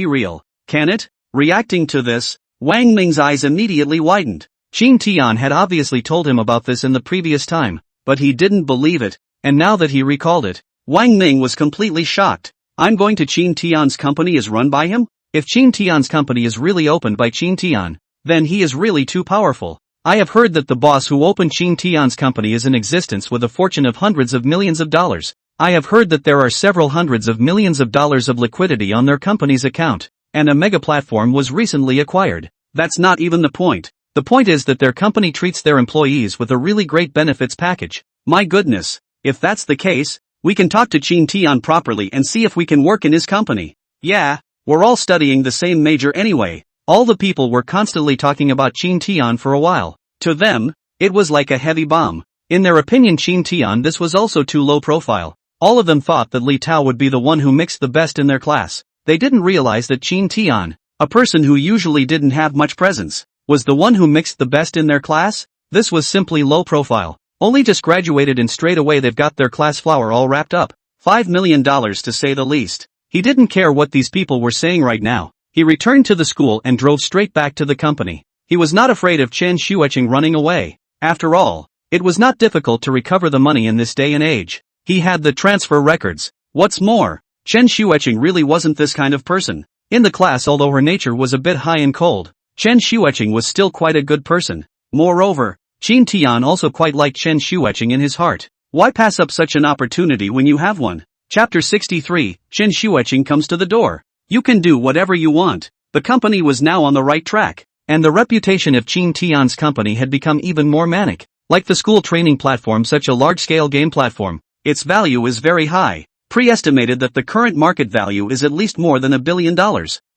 real, can it? Reacting to this, Wang Ming's eyes immediately widened. Qin Tian had obviously told him about this in the previous time, but he didn't believe it, and now that he recalled it, Wang Ming was completely shocked. I'm going to Qin Tian's company is run by him? If Qin Tian's company is really opened by Qin Tian, then he is really too powerful. I have heard that the boss who opened Qin Tian's company is in existence with a fortune of hundreds of millions of dollars. I have heard that there are several hundreds of millions of dollars of liquidity on their company's account, and a mega platform was recently acquired. That's not even the point. The point is that their company treats their employees with a really great benefits package. My goodness, if that's the case, we can talk to Qin Tian properly and see if we can work in his company. Yeah, we're all studying the same major anyway. All the people were constantly talking about Qin Tian for a while. To them, it was like a heavy bomb. In their opinion, Qin Tian, this was also too low profile. All of them thought that Li Tao would be the one who mixed the best in their class. They didn't realize that Qin Tian, a person who usually didn't have much presence, was the one who mixed the best in their class. This was simply low profile. Only just graduated and straight away they've got their class flower all wrapped up. $5 million to say the least. He didn't care what these people were saying right now. He returned to the school and drove straight back to the company. He was not afraid of Chen Xueqing running away. After all, it was not difficult to recover the money in this day and age. He had the transfer records. What's more, Chen Xueqing really wasn't this kind of person. In the class, although her nature was a bit high and cold, Chen Xueqing was still quite a good person. Moreover, Qin Tian also quite liked Chen Xueqing in his heart. Why pass up such an opportunity when you have one? Chapter 63, Chen Xueqing comes to the door. You can do whatever you want. The company was now on the right track, and the reputation of Qin Tian's company had become even more manic. Like the school training platform, such a large-scale game platform, its value is very high. Pre-estimated that the current market value is at least more than $1 billion.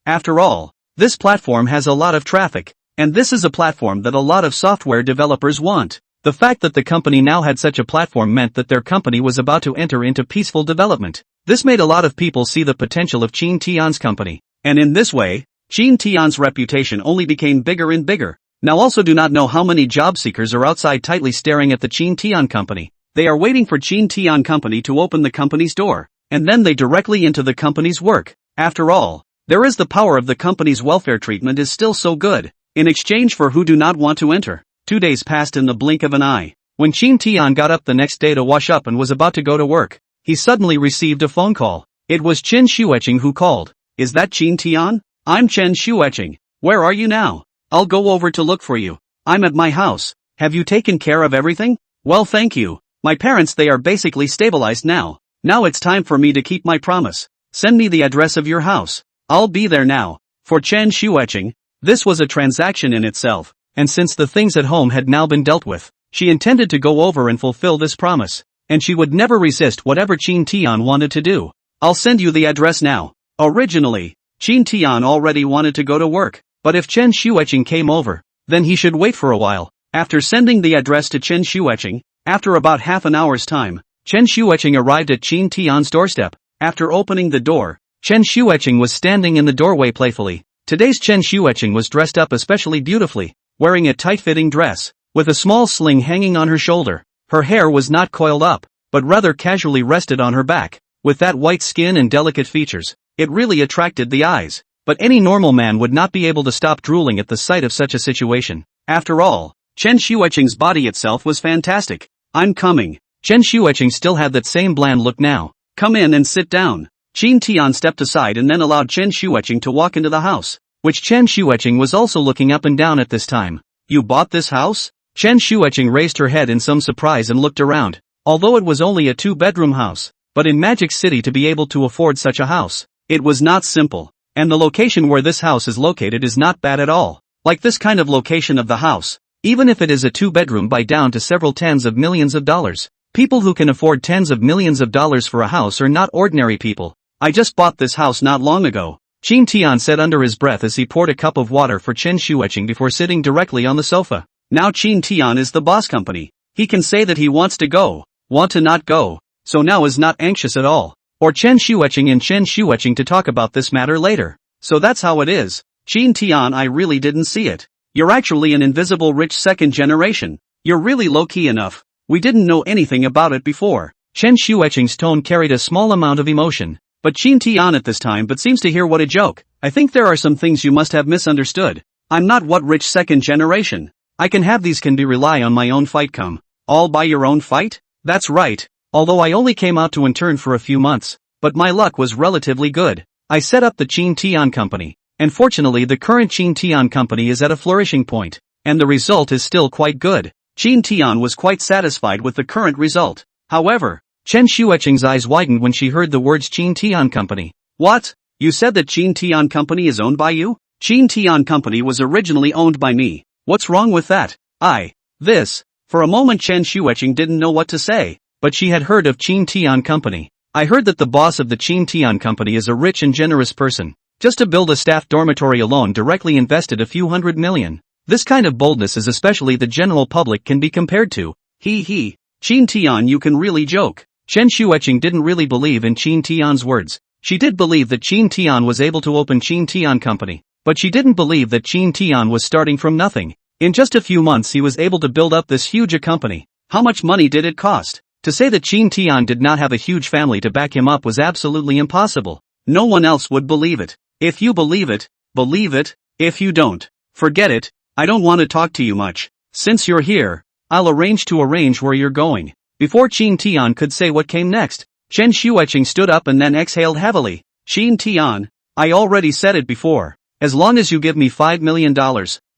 After all, this platform has a lot of traffic, and this is a platform that a lot of software developers want. The fact that the company now had such a platform meant that their company was about to enter into peaceful development. This made a lot of people see the potential of Qin Tian's company, and in this way, Qin Tian's reputation only became bigger and bigger. Now also do not know how many job seekers are outside tightly staring at the Qin Tian company. They are waiting for Qin Tian company to open the company's door, and then they directly into the company's work. After all, there is the power of the company's welfare treatment is still so good, in exchange for who do not want to enter. 2 days passed in the blink of an eye. When Qin Tian got up the next day to wash up and was about to go to work, he suddenly received a phone call. It was Chen Xueqing who called. Is that Qin Tian? I'm Chen Xueqing. Where are you now? I'll go over to look for you. I'm at my house. Have you taken care of everything? Well, thank you. My parents, they are basically stabilized now. Now it's time for me to keep my promise. Send me the address of your house. I'll be there now. For Chen Xueqing, this was a transaction in itself, and since the things at home had now been dealt with, she intended to go over and fulfill this promise, and she would never resist whatever Qin Tian wanted to do. I'll send you the address now. Originally, Qin Tian already wanted to go to work, but if Chen Xueqing came over, then he should wait for a while. After sending the address to Chen Xueqing, after about half an hour's time, Chen Xueqing arrived at Qin Tian's doorstep. After opening the door, Chen Xueqing was standing in the doorway playfully. Today's Chen Xueqing was dressed up especially beautifully, wearing a tight-fitting dress, with a small sling hanging on her shoulder. Her hair was not coiled up, but rather casually rested on her back. With that white skin and delicate features, it really attracted the eyes. But any normal man would not be able to stop drooling at the sight of such a situation. After all, Chen Xueqing's body itself was fantastic. I'm coming. Chen Xueqing still had that same bland look now. Come in and sit down. Qin Tian stepped aside and then allowed Chen Xueqing to walk into the house, which Chen Xueqing was also looking up and down at this time. You bought this house? Chen Xueqing raised her head in some surprise and looked around. Although it was only a 2-bedroom house, but in Magic City to be able to afford such a house, it was not simple. And the location where this house is located is not bad at all. Like this kind of location of the house, even if it is a 2-bedroom buy down to several tens of millions of dollars, people who can afford tens of millions of dollars for a house are not ordinary people. I just bought this house not long ago, Qin Tian said under his breath as he poured a cup of water for Chen Xueqing before sitting directly on the sofa. Now Qin Tian is the boss company. He can say that he wants to go, want to not go, so now is not anxious at all. Or Chen Xueqing and Chen Xueqing to talk about this matter later. So that's how it is. Qin Tian, I really didn't see it. You're actually an invisible rich second generation. You're really low-key enough. We didn't know anything about it before. Chen Xueqing's tone carried a small amount of emotion. But Qin Tian at this time but seems to hear what a joke. I think there are some things you must have misunderstood. I'm not what rich second generation. I can have these can be rely on my own fight come. All by your own fight? That's right. Although I only came out to intern for a few months, but my luck was relatively good. I set up the Qin Tian company, and fortunately the current Qin Tian company is at a flourishing point, and the result is still quite good. Qin Tian was quite satisfied with the current result. However, Chen Xueqing's eyes widened when she heard the words Qin Tian company. What? You said that Qin Tian company is owned by you? Qin Tian company was originally owned by me. What's wrong with that? For a moment Chen Xueqing didn't know what to say. But she had heard of Qin Tian company. I heard that the boss of the Qin Tian company is a rich and generous person. Just to build a staff dormitory alone directly invested a few $100 million. This kind of boldness is especially the general public can be compared to. Qin Tian, you can really joke. Chen Xueqing didn't really believe in Qin Tian's words. She did believe that Qin Tian was able to open Qin Tian company, but she didn't believe that Qin Tian was starting from nothing. In just a few months he was able to build up this huge a company. How much money did it cost? To say that Qin Tian did not have a huge family to back him up was absolutely impossible. No one else would believe it. If you believe it, believe it. If you don't, forget it. I don't want to talk to you much. Since you're here, I'll arrange where you're going. Before Qin Tian could say what came next, Chen Xueqing stood up and then exhaled heavily. Qin Tian, I already said it before. As long as you give me $5 million,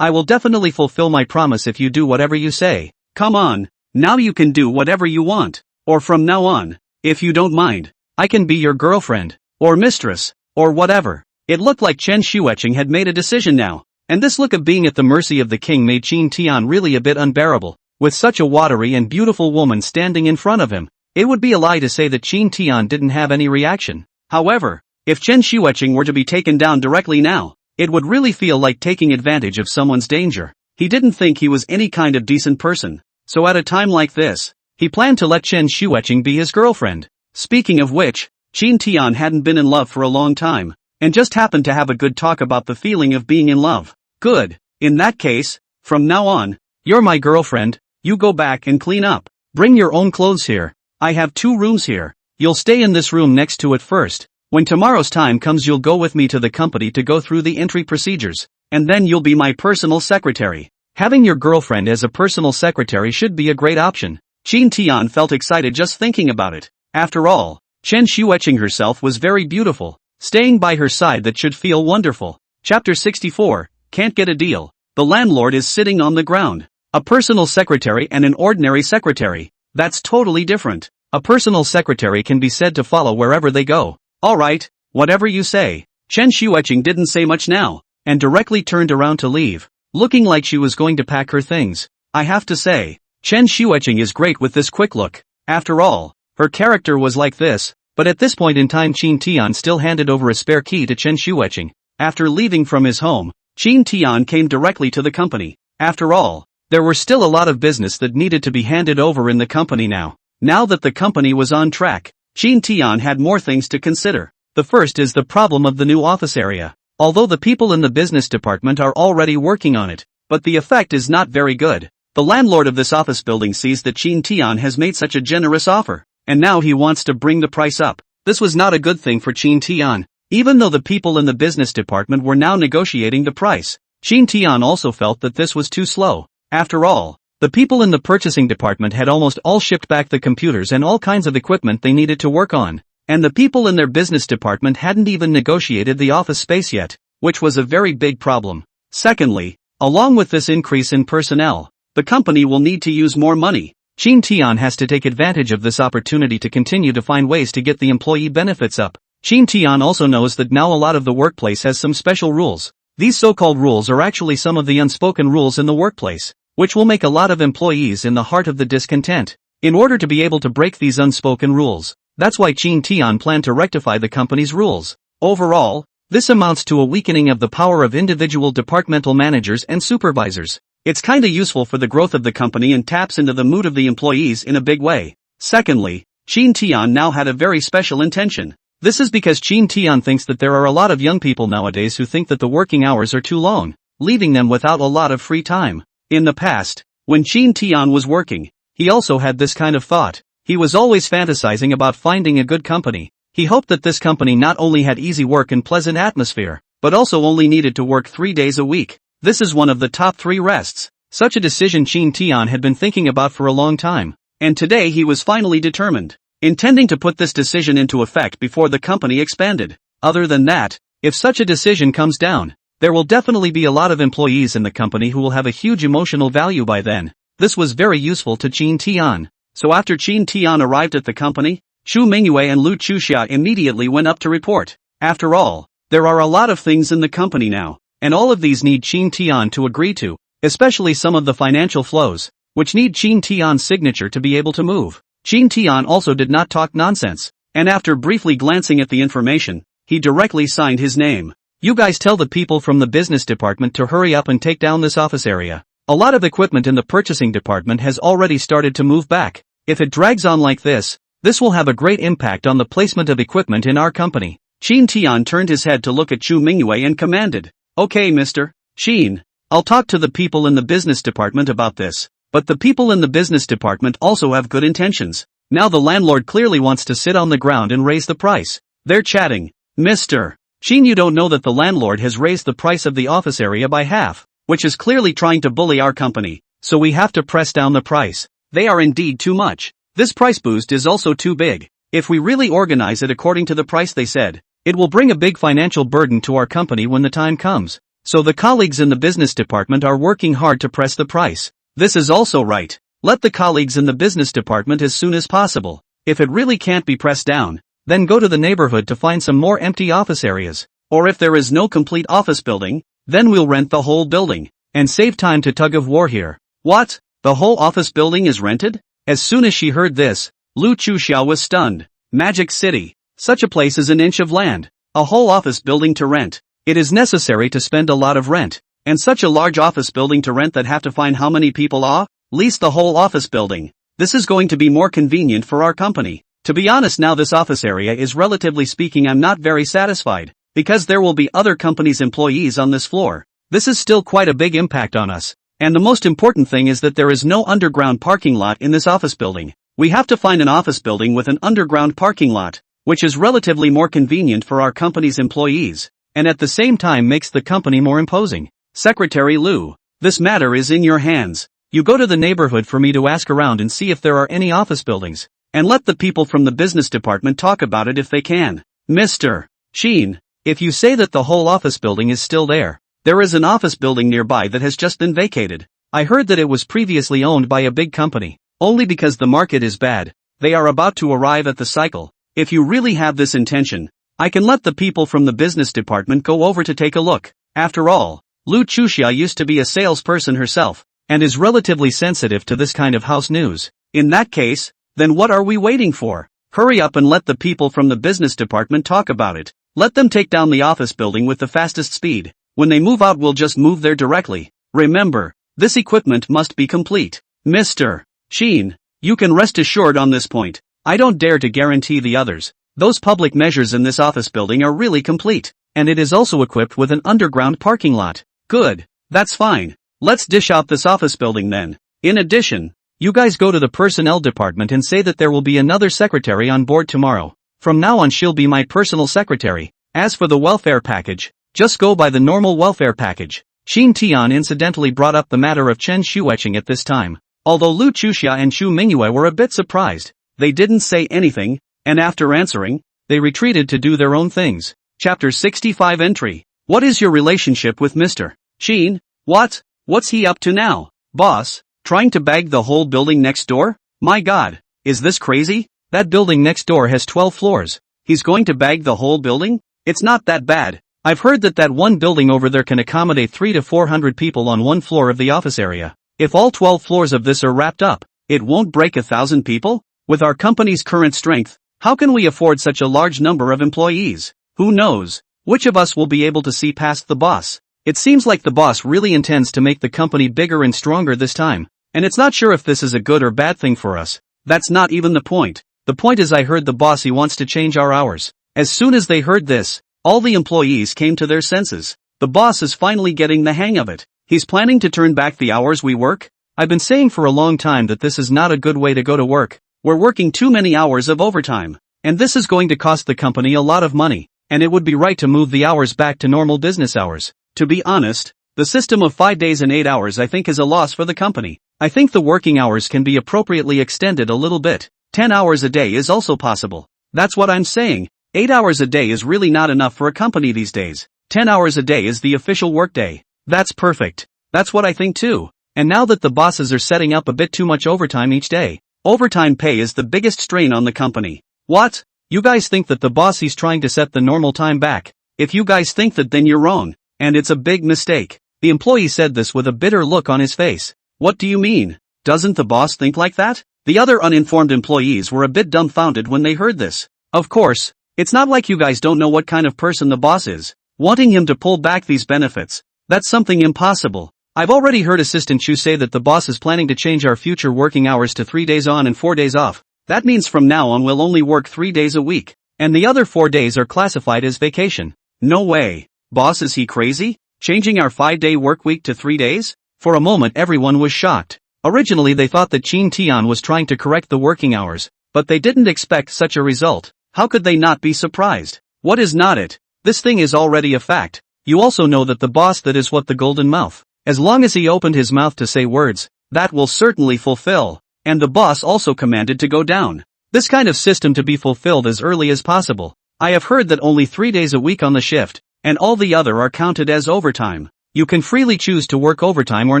I will definitely fulfill my promise if you do whatever you say. Come on. Now you can do whatever you want, or from now on, if you don't mind, I can be your girlfriend, or mistress, or whatever. It looked like Chen Xueqing had made a decision now, and this look of being at the mercy of the king made Qin Tian really a bit unbearable. With such a watery and beautiful woman standing in front of him, It would be a lie to say that Qin Tian didn't have any reaction. However, if Chen Xueqing were to be taken down directly now, it would really feel like taking advantage of someone's danger. He didn't think he was any kind of decent person. So at a time like this, he planned to let Chen Xueqing be his girlfriend. Speaking of which, Qin Tian hadn't been in love for a long time, and just happened to have a good talk about the feeling of being in love. Good. In that case, from now on, you're my girlfriend, you go back and clean up. Bring your own clothes here. I have 2 rooms here. You'll stay in this room next to it first. When tomorrow's time comes you'll go with me to the company to go through the entry procedures, and then you'll be my personal secretary. Having your girlfriend as a personal secretary should be a great option. Qin Tian felt excited just thinking about it. After all, Chen Xueqing herself was very beautiful. Staying by her side that should feel wonderful. Chapter 64, Can't Get a Deal. The landlord is sitting on the ground. A personal secretary and an ordinary secretary. That's totally different. A personal secretary can be said to follow wherever they go. Alright, whatever you say. Chen Xueqing didn't say much now, and directly turned around to leave, looking like she was going to pack her things. I have to say, Chen Xueqing is great with this quick look. After all, her character was like this, but at this point in time Qin Tian still handed over a spare key to Chen Xueqing. After leaving from his home, Qin Tian came directly to the company. After all, there were still a lot of business that needed to be handed over in the company now. Now that the company was on track, Qin Tian had more things to consider. The first is the problem of the new office area. Although the people in the business department are already working on it, but the effect is not very good. The landlord of this office building sees that Qin Tian has made such a generous offer, and now he wants to bring the price up. This was not a good thing for Qin Tian. Even though the people in the business department were now negotiating the price, Qin Tian also felt that this was too slow. After all, the people in the purchasing department had almost all shipped back the computers and all kinds of equipment they needed to work on, and the people in their business department hadn't even negotiated the office space yet, which was a very big problem. Secondly, along with this increase in personnel, the company will need to use more money. Qin Tian has to take advantage of this opportunity to continue to find ways to get the employee benefits up. Qin Tian also knows that now a lot of the workplace has some special rules. These so-called rules are actually some of the unspoken rules in the workplace, which will make a lot of employees in the heart of the discontent. In order to be able to break these unspoken rules, that's why Qin Tian planned to rectify the company's rules. Overall, this amounts to a weakening of the power of individual departmental managers and supervisors. It's kinda useful for the growth of the company and taps into the mood of the employees in a big way. Secondly, Qin Tian now had a very special intention. This is because Qin Tian thinks that there are a lot of young people nowadays who think that the working hours are too long, leaving them without a lot of free time. In the past, when Qin Tian was working, he also had this kind of thought. He was always fantasizing about finding a good company. He hoped that this company not only had easy work and pleasant atmosphere, but also only needed to work 3 days a week. This is one of the top 3 rests. Such a decision Qin Tian had been thinking about for a long time, and today he was finally determined, intending to put this decision into effect before the company expanded. Other than that, if such a decision comes down, there will definitely be a lot of employees in the company who will have a huge emotional value by then. This was very useful to Qin Tian. So after Qin Tian arrived at the company, Chu Mingyue and Lu Chuxia immediately went up to report. After all, there are a lot of things in the company now, and all of these need Qin Tian to agree to, especially some of the financial flows, which need Qin Tian's signature to be able to move. Qin Tian also did not talk nonsense, and after briefly glancing at the information, he directly signed his name. You guys tell the people from the business department to hurry up and take down this office area. A lot of equipment in the purchasing department has already started to move back. If it drags on like this will have a great impact on the placement of equipment in our company. Qin Tian turned his head to look at Chu Mingyue and commanded, "Okay, Mr. Qin. I'll talk to the people in the business department about this." But the people in the business department also have good intentions. Now the landlord clearly wants to sit on the ground and raise the price. They're chatting. "Mr. Qin, you don't know that the landlord has raised the price of the office area by half, which is clearly trying to bully our company, so we have to press down the price. They are indeed too much. This price boost is also too big. If we really organize it according to the price they said, it will bring a big financial burden to our company when the time comes. So the colleagues in the business department are working hard to press the price. This is also right. Let the colleagues in the business department as soon as possible. If it really can't be pressed down, then go to the neighborhood to find some more empty office areas. Or if there is no complete office building, then we'll rent the whole building, and save time to tug of war here." "What? The whole office building is rented?" As soon as she heard this, Lu Chuxiao was stunned. Magic City. Such a place is an inch of land. A whole office building to rent. It is necessary to spend a lot of rent. And such a large office building to rent that have to find how many people lease the whole office building. This is going to be more convenient for our company. To be honest, now this office area is relatively speaking I'm not very satisfied. Because there will be other companies' employees on this floor. This is still quite a big impact on us. And the most important thing is that there is no underground parking lot in this office building. We have to find an office building with an underground parking lot, which is relatively more convenient for our company's employees, and at the same time makes the company more imposing. Secretary Lu, this matter is in your hands. You go to the neighborhood for me to ask around and see if there are any office buildings, and let the people from the business department talk about it if they can. Mr. Sheen, if you say that the whole office building is still there is an office building nearby that has just been vacated. I heard that it was previously owned by a big company. Only because the market is bad, they are about to arrive at the cycle. If you really have this intention, I can let the people from the business department go over to take a look. After all, Lu Chuxia used to be a salesperson herself, and is relatively sensitive to this kind of house news. In that case, then what are we waiting for? Hurry up and let the people from the business department talk about it. Let them take down the office building with the fastest speed. When they move out, we'll just move there directly. Remember, this equipment must be complete. Mr. Sheen, you can rest assured on this point. I don't dare to guarantee the others. Those public measures in this office building are really complete, and it is also equipped with an underground parking lot. Good, that's fine. Let's dish out this office building then. In addition, you guys go to the personnel department and say that there will be another secretary on board tomorrow. From now on she'll be my personal secretary. As for the welfare package, just go by the normal welfare package. Xin Tian incidentally brought up the matter of Chen Shueching at this time. Although Lu Chuxia and Xu Mingyue were a bit surprised, they didn't say anything, and after answering, they retreated to do their own things. Chapter 65 Entry. What is your relationship with Mr. Sheen? What's he up to now? Boss, trying to bag the whole building next door? My god, is this crazy? That building next door has 12 floors. He's going to bag the whole building? It's not that bad. I've heard that one building over there can accommodate 300 to 400 people on one floor of the office area. If all 12 floors of this are wrapped up, it won't break 1,000 people? With our company's current strength, how can we afford such a large number of employees? Who knows? Which of us will be able to see past the boss? It seems like the boss really intends to make the company bigger and stronger this time, and it's not sure if this is a good or bad thing for us. That's not even the point. The point is I heard the boss he wants to change our hours. As soon as they heard this, all the employees came to their senses. The boss is finally getting the hang of it. He's planning to turn back the hours we work? I've been saying for a long time that this is not a good way to go to work. We're working too many hours of overtime. And this is going to cost the company a lot of money. And it would be right to move the hours back to normal business hours. To be honest, the system of 5 days and 8 hours I think is a loss for the company. I think the working hours can be appropriately extended a little bit. 10 hours a day is also possible. That's what I'm saying. 8 hours a day is really not enough for a company these days. 10 hours a day is the official workday. That's perfect. That's what I think too. And now that the bosses are setting up a bit too much overtime each day, overtime pay is the biggest strain on the company. What? You guys think that the boss is trying to set the normal time back? If you guys think that, then you're wrong. And it's a big mistake. The employee said this with a bitter look on his face. What do you mean? Doesn't the boss think like that? The other uninformed employees were a bit dumbfounded when they heard this. Of course, it's not like you guys don't know what kind of person the boss is. Wanting him to pull back these benefits, that's something impossible. I've already heard Assistant Chu say that the boss is planning to change our future working hours to 3 days on and 4 days off. That means from now on we'll only work 3 days a week, and the other 4 days are classified as vacation. No way. Boss, is he crazy? Changing our 5-day work week to 3 days? For a moment everyone was shocked. Originally they thought that Qin Tian was trying to correct the working hours, but they didn't expect such a result. How could they not be surprised? What is not it? This thing is already a fact. You also know that the boss, that is what the golden mouth. As long as he opened his mouth to say words, that will certainly fulfill. And the boss also commanded to go down. This kind of system to be fulfilled as early as possible. I have heard that only 3 days a week on the shift, and all the other are counted as overtime. You can freely choose to work overtime or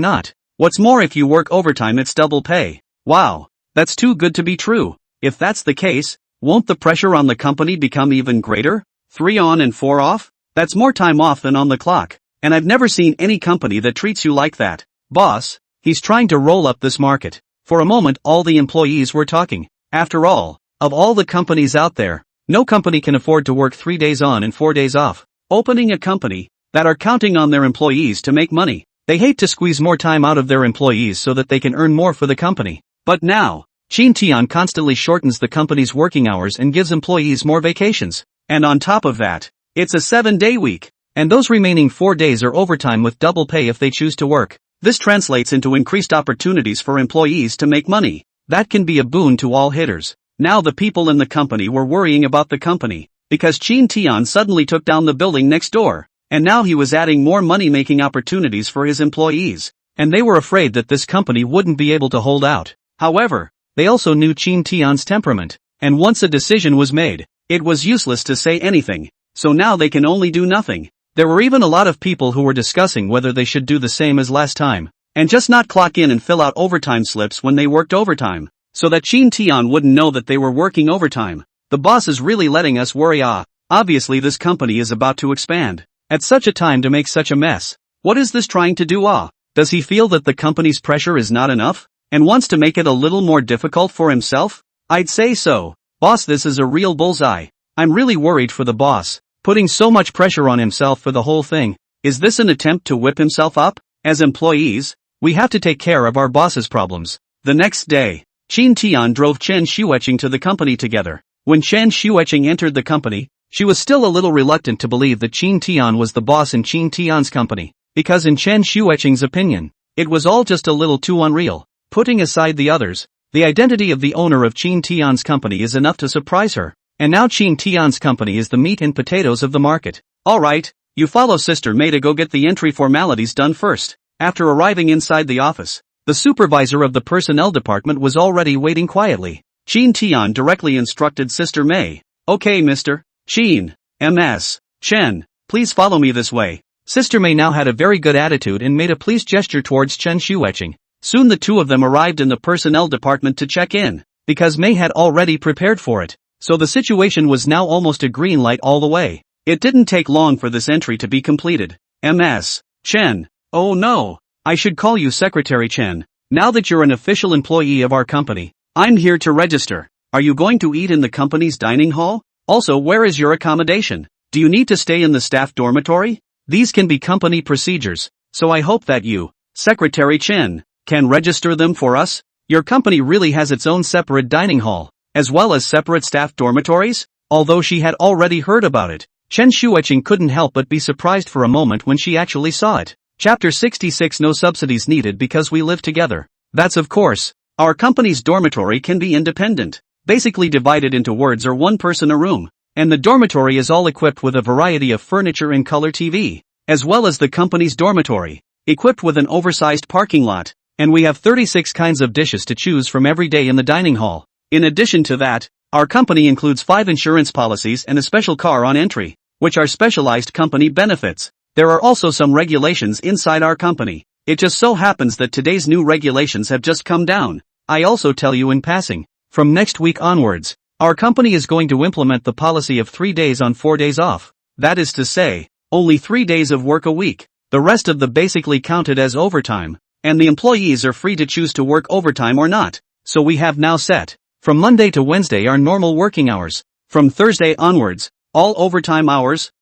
not. What's more, if you work overtime it's double pay. Wow, that's too good to be true. If that's the case, won't the pressure on the company become even greater? 3 on and 4 off? That's more time off than on the clock. And I've never seen any company that treats you like that. Boss, he's trying to roll up this market. For a moment all the employees were talking. After all, of all the companies out there, no company can afford to work 3 days on and 4 days off. Opening a company that are counting on their employees to make money. They hate to squeeze more time out of their employees so that they can earn more for the company. But now, Tian constantly shortens the company's working hours and gives employees more vacations. And on top of that, it's a 7-day week. And those remaining 4 days are overtime with double pay if they choose to work. This translates into increased opportunities for employees to make money. That can be a boon to all hitters. Now the people in the company were worrying about the company, because Tian suddenly took down the building next door, and now he was adding more money-making opportunities for his employees, and they were afraid that this company wouldn't be able to hold out. However, they also knew Tian's temperament, and once a decision was made, it was useless to say anything, so now they can only do nothing. There were even a lot of people who were discussing whether they should do the same as last time, and just not clock in and fill out overtime slips when they worked overtime, so that Tian wouldn't know that they were working overtime. The boss is really letting us worry. Obviously this company is about to expand. At such a time to make such a mess. What is this trying to do? Does he feel that the company's pressure is not enough, and wants to make it a little more difficult for himself? I'd say so. Boss, this is a real bullseye. I'm really worried for the boss, putting so much pressure on himself for the whole thing. Is this an attempt to whip himself up? As employees, we have to take care of our boss's problems. The next day, Tian drove Chen Xueqing to the company together. When Chen Xueqing entered the company, she was still a little reluctant to believe that Tian was the boss in Tian's company, because in Chen Xueqing's opinion, it was all just a little too unreal. Putting aside the others, the identity of the owner of Tian's company is enough to surprise her, and now Tian's company is the meat and potatoes of the market. Alright, you follow Sister May to go get the entry formalities done first. After arriving inside the office, the supervisor of the personnel department was already waiting quietly. Tian directly instructed Sister May. Okay, Mr. Ms. Chen, please follow me this way. Sister May now had a very good attitude and made a pleased gesture towards Chen Xueqing. Soon the two of them arrived in the personnel department to check in, because May had already prepared for it, so the situation was now almost a green light all the way. It didn't take long for this entry to be completed. Ms. Chen, oh no, I should call you Secretary Chen. Now that you're an official employee of our company, I'm here to register. Are you going to eat in the company's dining hall? Also, where is your accommodation? Do you need to stay in the staff dormitory? These can be company procedures, so I hope that you, Secretary Chen, can register them for us. Your company really has its own separate dining hall, as well as separate staff dormitories? Although she had already heard about it, Chen Xueqing couldn't help but be surprised for a moment when she actually saw it. Chapter 66. No subsidies needed because we live together. That's of course. Our company's dormitory can be independent, basically divided into wards or one person a room, and the dormitory is all equipped with a variety of furniture and color TV, as well as the company's dormitory, equipped with an oversized parking lot, and we have 36 kinds of dishes to choose from every day in the dining hall. In addition to that, our company includes 5 insurance policies and a special car on entry, which are specialized company benefits. There are also some regulations inside our company. It just so happens that today's new regulations have just come down. I also tell you in passing, from next week onwards, our company is going to implement the policy of 3 days on 4 days off. That is to say, only 3 days of work a week. The rest of the basically counted as overtime, and the employees are free to choose to work overtime or not. So we have now set, from Monday to Wednesday are normal working hours. From Thursday onwards, all overtime hours,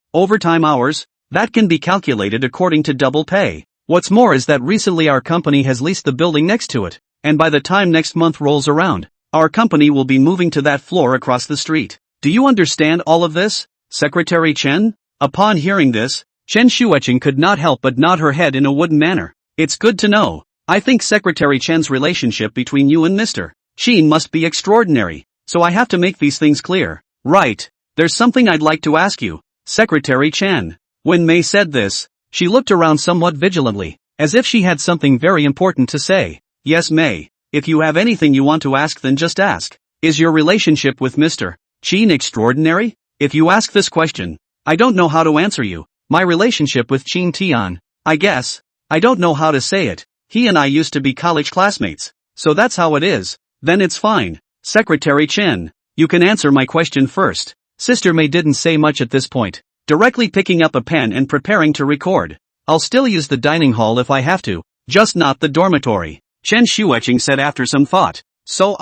that can be calculated according to double pay. What's more is that recently our company has leased the building next to it, and by the time next month rolls around, our company will be moving to that floor across the street. Do you understand all of this, Secretary Chen? Upon hearing this, Chen Xueqing could not help but nod her head in a wooden manner. It's good to know. I think Secretary Chen's relationship between you and Mr. Chen must be extraordinary, so I have to make these things clear. Right. There's something I'd like to ask you, Secretary Chen. When May said this, she looked around somewhat vigilantly, as if she had something very important to say. Yes, May, if you have anything you want to ask then just ask. Is your relationship with Mr. Chen extraordinary? If you ask this question, I don't know how to answer you. My relationship with Tian, I guess, I don't know how to say it. He and I used to be college classmates, so that's how it is. Then it's fine. Secretary Chen, you can answer my question first. Sister May didn't say much at this point, directly picking up a pen and preparing to record. I'll still use the dining hall if I have to, just not the dormitory, Chen Xueqing said after some thought. So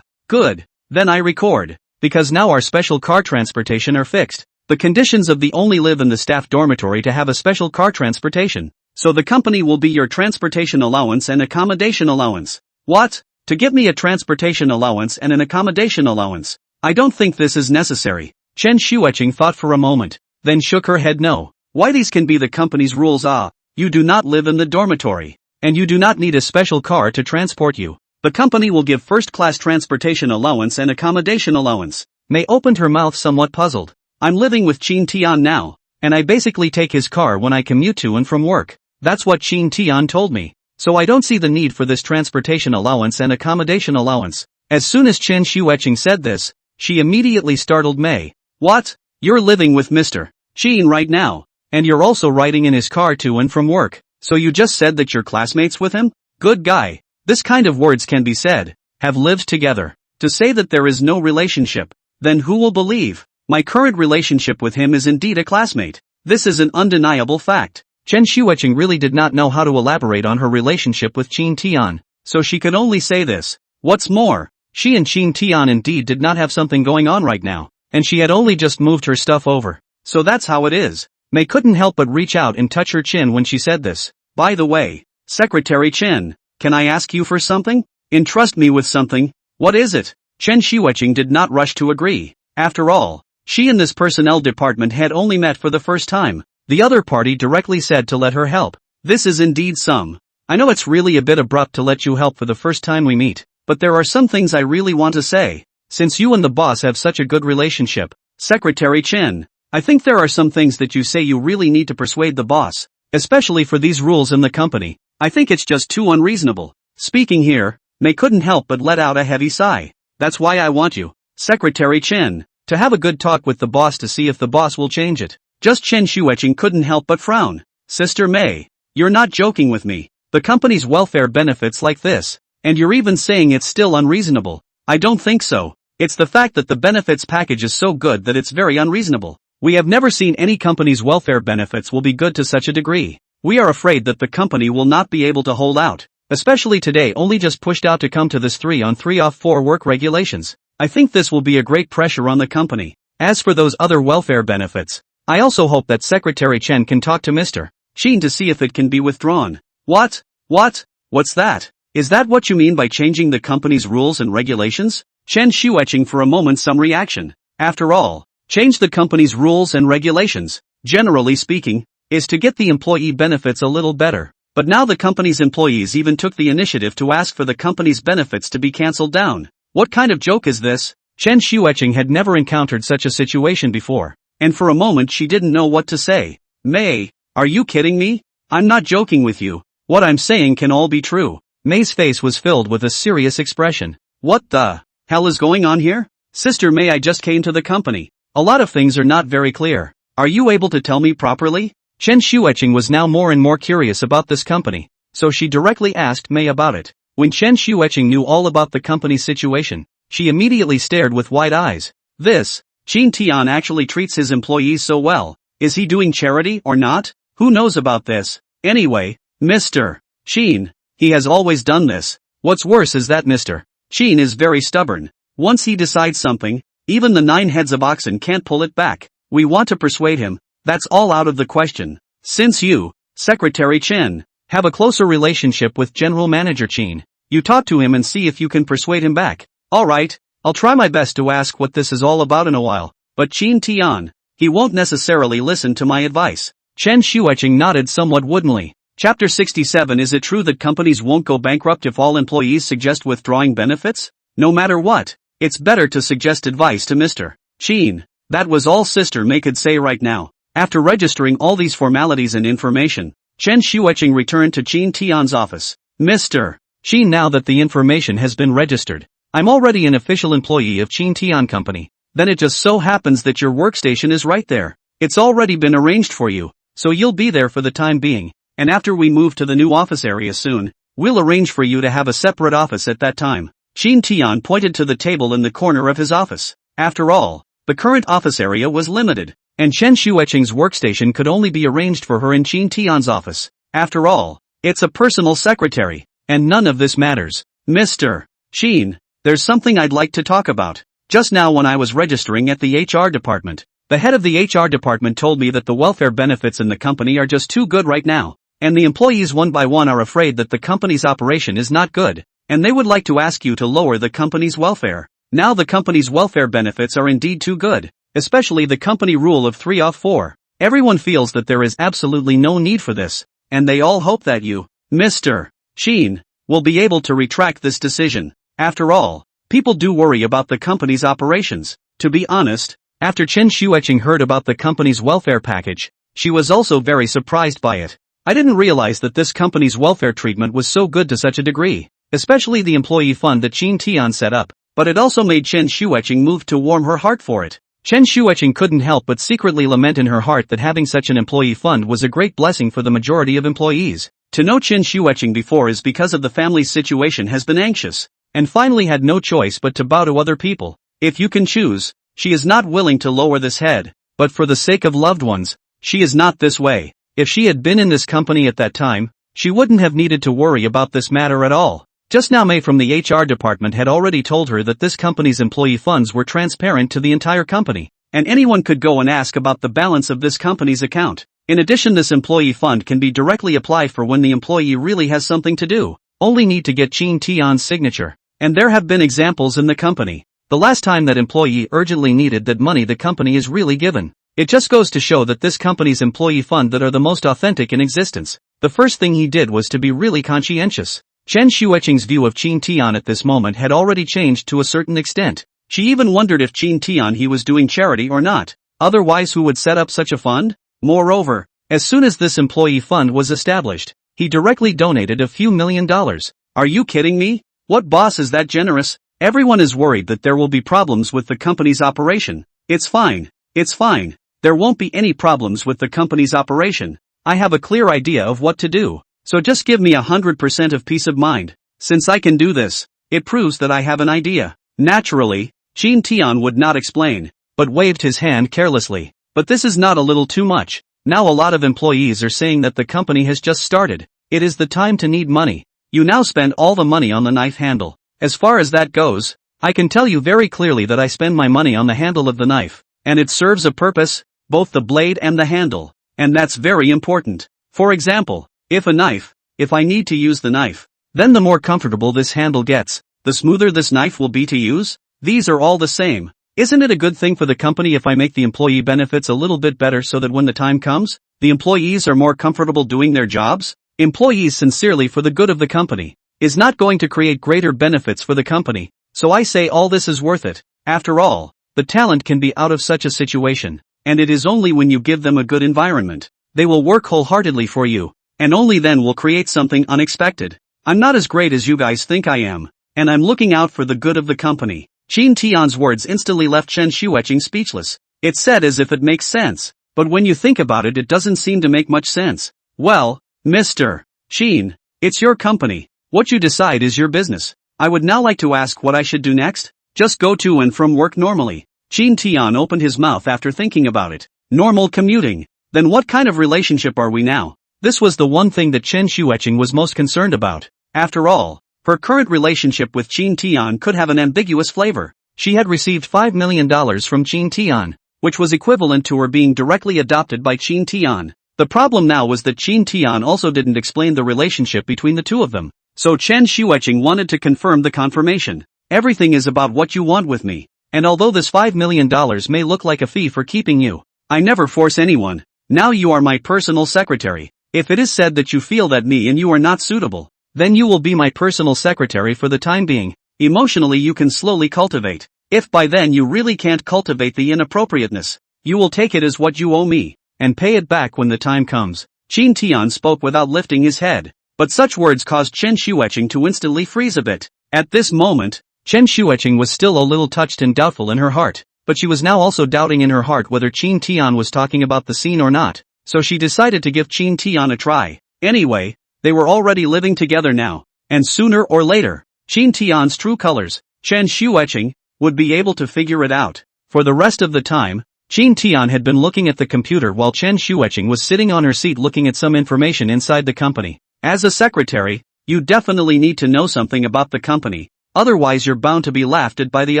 good. Then I record. Because now our special car transportation are fixed. The conditions of the only live in the staff dormitory to have a special car transportation. So the company will be your transportation allowance and accommodation allowance. What? To give me a transportation allowance and an accommodation allowance? I don't think this is necessary. Chen Shueqing thought for a moment, then shook her head no. Why these can be the company's rules? You do not live in the dormitory. And you do not need a special car to transport you. The company will give first-class transportation allowance and accommodation allowance. Mei opened her mouth somewhat puzzled. I'm living with Qin Tian now, and I basically take his car when I commute to and from work. That's what Qin Tian told me. So I don't see the need for this transportation allowance and accommodation allowance. As soon as Chen Shueqing said this, she immediately startled Mei. What? You're living with Mr. Qin right now, and you're also riding in his car to and from work. So you just said that you're classmates with him? Good guy. This kind of words can be said. Have lived together. To say that there is no relationship, then who will believe? My current relationship with him is indeed a classmate. This is an undeniable fact. Chen Shueqing really did not know how to elaborate on her relationship with Qin Tian, so she could only say this. What's more, she and Qin Tian indeed did not have something going on right now, and she had only just moved her stuff over. So that's how it is. Mei couldn't help but reach out and touch her chin when she said this. By the way, Secretary Chen, can I ask you for something? Entrust me with something. What is it? Chen Shueqing did not rush to agree. After all, she and this personnel department had only met for the first time. The other party directly said to let her help. This is indeed some. I know it's really a bit abrupt to let you help for the first time we meet, but there are some things I really want to say. Since you and the boss have such a good relationship, Secretary Chen, I think there are some things that you say you really need to persuade the boss, especially for these rules in the company. I think it's just too unreasonable. Speaking here, Mei couldn't help but let out a heavy sigh. That's why I want you, Secretary Chen, to have a good talk with the boss to see if the boss will change it. Just Chen Shueqing couldn't help but frown. Sister Mei, you're not joking with me. The company's welfare benefits like this, and you're even saying it's still unreasonable. I don't think so. It's the fact that the benefits package is so good that it's very unreasonable. We have never seen any company's welfare benefits will be good to such a degree. We are afraid that the company will not be able to hold out, especially today only just pushed out to come to this 3-on 3-off 4 work regulations. I think this will be a great pressure on the company. As for those other welfare benefits, I also hope that Secretary Chen can talk to Mr. Qin to see if it can be withdrawn. What? What's that? Is that what you mean by changing the company's rules and regulations? Chen Shueqing for a moment some reaction. After all, change the company's rules and regulations, generally speaking, is to get the employee benefits a little better. But now the company's employees even took the initiative to ask for the company's benefits to be cancelled down. What kind of joke is this? Chen Shueqing had never encountered such a situation before, and for a moment she didn't know what to say. Mei, are you kidding me? I'm not joking with you. What I'm saying can all be true. Mei's face was filled with a serious expression. What the hell is going on here? Sister Mei, I just came to the company. A lot of things are not very clear. Are you able to tell me properly? Chen Shueqing was now more and more curious about this company, so she directly asked Mei about it. When Chen Shueqing knew all about the company's situation, she immediately stared with wide eyes. Qin Tian actually treats his employees so well. Is he doing charity or not? Who knows about this? Anyway, Mr. Qin, he has always done this. What's worse is that Mr. Qin is very stubborn. Once he decides something, even the 9 heads of oxen can't pull it back. We want to persuade him. That's all out of the question. Since you, Secretary Chen, have a closer relationship with General Manager Qin, you talk to him and see if you can persuade him back. Alright, I'll try my best to ask what this is all about in a while. But Qin Tian, he won't necessarily listen to my advice. Chen Shueqing nodded somewhat woodenly. Chapter 67. Is it true that companies won't go bankrupt if all employees suggest withdrawing benefits? No matter what, it's better to suggest advice to Mr. Qin. That was all Sister Mei could say right now. After registering all these formalities and information, Chen Shueqing returned to Qin Tian's office. Mr. Qin, now that the information has been registered, I'm already an official employee of Qin Tian Company. Then it just so happens that your workstation is right there. It's already been arranged for you, so you'll be there for the time being. And after we move to the new office area soon, we'll arrange for you to have a separate office at that time. Qin Tian pointed to the table in the corner of his office. After all, the current office area was limited, and Chen Shueqing's workstation could only be arranged for her in Qin Tian's office. After all, it's a personal secretary, and none of this matters. Mr. Qin, there's something I'd like to talk about. Just now when I was registering at the HR department, the head of the HR department told me that the welfare benefits in the company are just too good right now, and the employees one by one are afraid that the company's operation is not good, and they would like to ask you to lower the company's welfare. Now the company's welfare benefits are indeed too good, especially the company rule of 3 off 4. Everyone feels that there is absolutely no need for this, and they all hope that you, Mr. Sheen, will be able to retract this decision. After all, people do worry about the company's operations. To be honest, after Chen Xueqing heard about the company's welfare package, she was also very surprised by it. I didn't realize that this company's welfare treatment was so good to such a degree, especially the employee fund that Qin Tian set up, but it also made Chen Xueqing move to warm her heart for it. Chen Xueqing couldn't help but secretly lament in her heart that having such an employee fund was a great blessing for the majority of employees. To know Chen Xueqing before is because of the family's situation has been anxious, and finally had no choice but to bow to other people. If you can choose, she is not willing to lower this head, but for the sake of loved ones, she is not this way. If she had been in this company at that time, she wouldn't have needed to worry about this matter at all. Just now Mei from the HR department had already told her that this company's employee funds were transparent to the entire company, and anyone could go and ask about the balance of this company's account. In addition, this employee fund can be directly applied for when the employee really has something to do. Only need to get Qin Tian's signature. And there have been examples in the company. The last time that employee urgently needed that money the company is really given. It just goes to show that this company's employee fund that are the most authentic in existence. The first thing he did was to be really conscientious. Chen Xueqing's view of Qin Tian at this moment had already changed to a certain extent. She even wondered if Qin Tian he was doing charity or not. Otherwise who would set up such a fund? Moreover, as soon as this employee fund was established, he directly donated a few $1,000,000. Are you kidding me? What boss is that generous? Everyone is worried that there will be problems with the company's operation. It's fine. It's fine. There won't be any problems with the company's operation. I have a clear idea of what to do. So just give me 100% of peace of mind. Since I can do this, it proves that I have an idea. Naturally, Qin Tian would not explain, but waved his hand carelessly. But this is not a little too much. Now a lot of employees are saying that the company has just started. It is the time to need money. You now spend all the money on the knife handle. As far as that goes, I can tell you very clearly that I spend my money on the handle of the knife, and it serves a purpose, both the blade and the handle, and that's very important. For example, if I need to use the knife, then the more comfortable this handle gets, the smoother this knife will be to use. These are all the same. Isn't it a good thing for the company if I make the employee benefits a little bit better so that when the time comes, the employees are more comfortable doing their jobs? Employees sincerely for the good of the company is not going to create greater benefits for the company, so I say all this is worth it. After all, the talent can be out of such a situation, and it is only when you give them a good environment, they will work wholeheartedly for you, and only then will create something unexpected. I'm not as great as you guys think I am, and I'm looking out for the good of the company. Qin Tian's words instantly left Chen Xueqing speechless. It's said as if it makes sense, but when you think about it, it doesn't seem to make much sense. Well, Mr. Sheen, it's your company. What you decide is your business. I would now like to ask what I should do next. Just go to and from work normally. Qin Tian opened his mouth after thinking about it. Normal commuting. Then what kind of relationship are we now? This was the one thing that Chen Xueqing was most concerned about. After all, her current relationship with Qin Tian could have an ambiguous flavor. She had received $5 million from Qin Tian, which was equivalent to her being directly adopted by Qin Tian. The problem now was that Qin Tian also didn't explain the relationship between the two of them. So Chen Xueqing wanted to confirm the confirmation. Everything is about what you want with me. And although this $5 million may look like a fee for keeping you, I never force anyone. Now you are my personal secretary. If it is said that you feel that me and you are not suitable, then you will be my personal secretary for the time being. Emotionally you can slowly cultivate. If by then you really can't cultivate the inappropriateness, you will take it as what you owe me, and pay it back when the time comes. Qin Tian spoke without lifting his head, but such words caused Chen Xueqing to instantly freeze a bit. At this moment, Chen Xueqing was still a little touched and doubtful in her heart, but she was now also doubting in her heart whether Qin Tian was talking about the scene or not, so she decided to give Qin Tian a try. Anyway, they were already living together now, and sooner or later, Qin Tian's true colors, Chen Xueqing, would be able to figure it out. For the rest of the time, Qin Tian had been looking at the computer while Chen Xueqing was sitting on her seat looking at some information inside the company. As a secretary, you definitely need to know something about the company. otherwise you're bound to be laughed at by the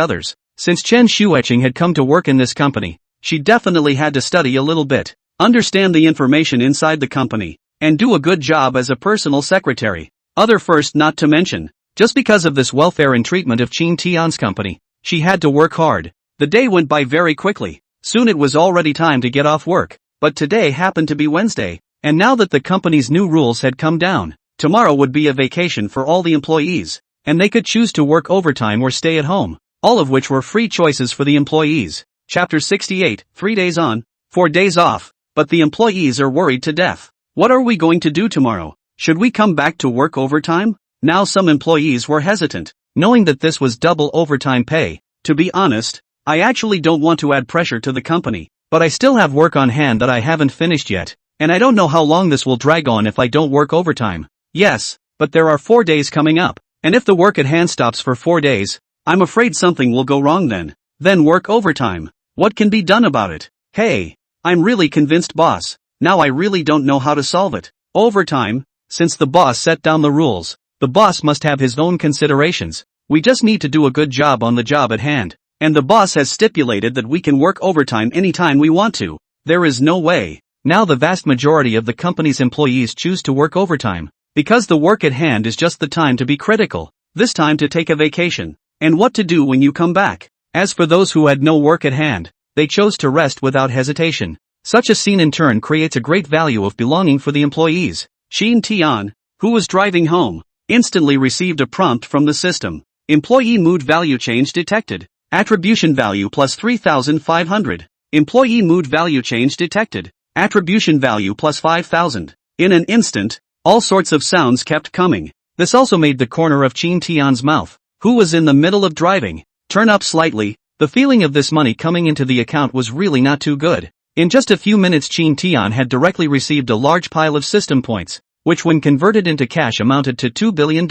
others. Since Chen Shueqing had come to work in this company, she definitely had to study a little bit, understand the information inside the company, and do a good job as a personal secretary. Other first not to mention, just because of this welfare and treatment of Qin Tian's company, she had to work hard. The day went by very quickly. Soon it was already time to get off work, but today happened to be Wednesday, and now that the company's new rules had come down, tomorrow would be a vacation for all the employees, and they could choose to work overtime or stay at home, all of which were free choices for the employees. Chapter 68, 3 days on, 4 days off, but the employees are worried to death. What are we going to do tomorrow? Should we come back to work overtime? Now some employees were hesitant, knowing that this was double overtime pay. To be honest, I actually don't want to add pressure to the company, but I still have work on hand that I haven't finished yet, and I don't know how long this will drag on if I don't work overtime. Yes, but there are 4 days coming up, and if the work at hand stops for 4 days, I'm afraid something will go wrong then. Then work overtime. What can be done about it? Hey, I'm really convinced, boss. Now I really don't know how to solve it. Overtime, since the boss set down the rules, the boss must have his own considerations. We just need to do a good job on the job at hand. And the boss has stipulated that we can work overtime anytime we want to. There is no way. Now the vast majority of the company's employees choose to work overtime, because the work at hand is just the time to be critical, this time to take a vacation, and what to do when you come back. As for those who had no work at hand, they chose to rest without hesitation. Such a scene in turn creates a great value of belonging for the employees. Qin Tian, who was driving home, instantly received a prompt from the system. Employee mood value change detected. Attribution value plus 3,500. Employee mood value change detected. Attribution value plus 5,000. In an instant, all sorts of sounds kept coming. This also made the corner of Qin Tian's mouth, who was in the middle of driving, turn up slightly. The feeling of this money coming into the account was really not too good. In just a few minutes Qin Tian had directly received a large pile of system points, which when converted into cash amounted to $2 billion.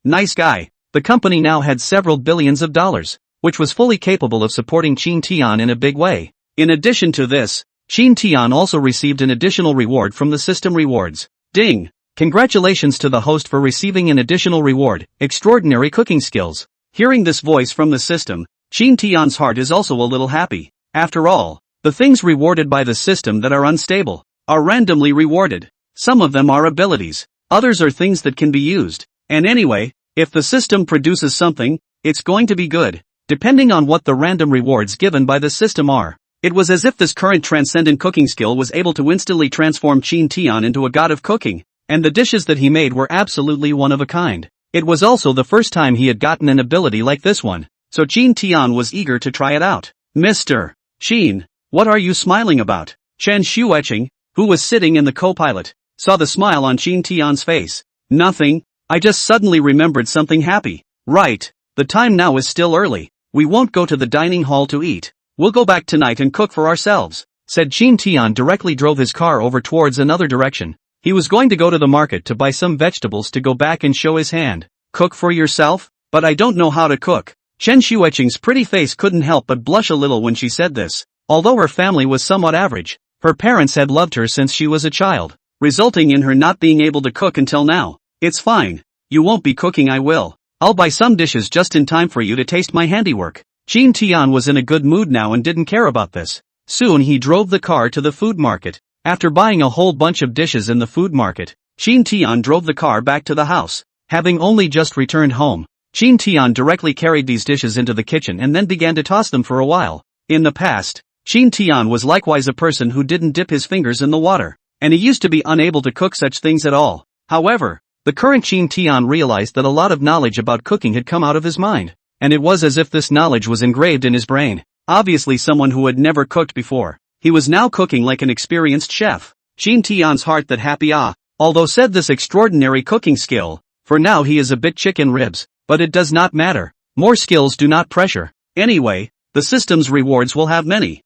Nice guy. The company now had several billions of dollars, which was fully capable of supporting Qin Tian in a big way. In addition to this, Qin Tian also received an additional reward from the system rewards. Ding! Congratulations to the host for receiving an additional reward, extraordinary cooking skills. Hearing this voice from the system, Qin Tian's heart is also a little happy. After all, the things rewarded by the system that are unstable are randomly rewarded. Some of them are abilities, others are things that can be used. And anyway, if the system produces something, it's going to be good, depending on what the random rewards given by the system are. It was as if this current transcendent cooking skill was able to instantly transform Qin Tian into a god of cooking, and the dishes that he made were absolutely one of a kind. It was also the first time he had gotten an ability like this one, so Qin Tian was eager to try it out. Mr. Qin, what are you smiling about? Chen Shueqing, who was sitting in the co-pilot, saw the smile on Qin Tian's face. Nothing, I just suddenly remembered something happy. Right, the time now is still early. We won't go to the dining hall to eat. We'll go back tonight and cook for ourselves, said Qin Tian. Directly drove his car over towards another direction. He was going to go to the market to buy some vegetables to go back and show his hand. Cook for yourself? But I don't know how to cook. Chen Shueqing's pretty face couldn't help but blush a little when she said this. Although her family was somewhat average, her parents had loved her since she was a child, resulting in her not being able to cook until now. It's fine. You won't be cooking, I will. I'll buy some dishes just in time for you to taste my handiwork. Qin Tian was in a good mood now and didn't care about this. Soon he drove the car to the food market. After buying a whole bunch of dishes in the food market, Qin Tian drove the car back to the house. Having only just returned home, Qin Tian directly carried these dishes into the kitchen and then began to toss them for a while. In the past, Qin Tian was likewise a person who didn't dip his fingers in the water, and he used to be unable to cook such things at all. However, the current Qin Tian realized that a lot of knowledge about cooking had come out of his mind, and it was as if this knowledge was engraved in his brain. Obviously someone who had never cooked before. He was now cooking like an experienced chef. Qin Tian's heart that happy although said this extraordinary cooking skill, for now he is a bit chicken ribs, but it does not matter. More skills do not pressure. Anyway, the system's rewards will have many.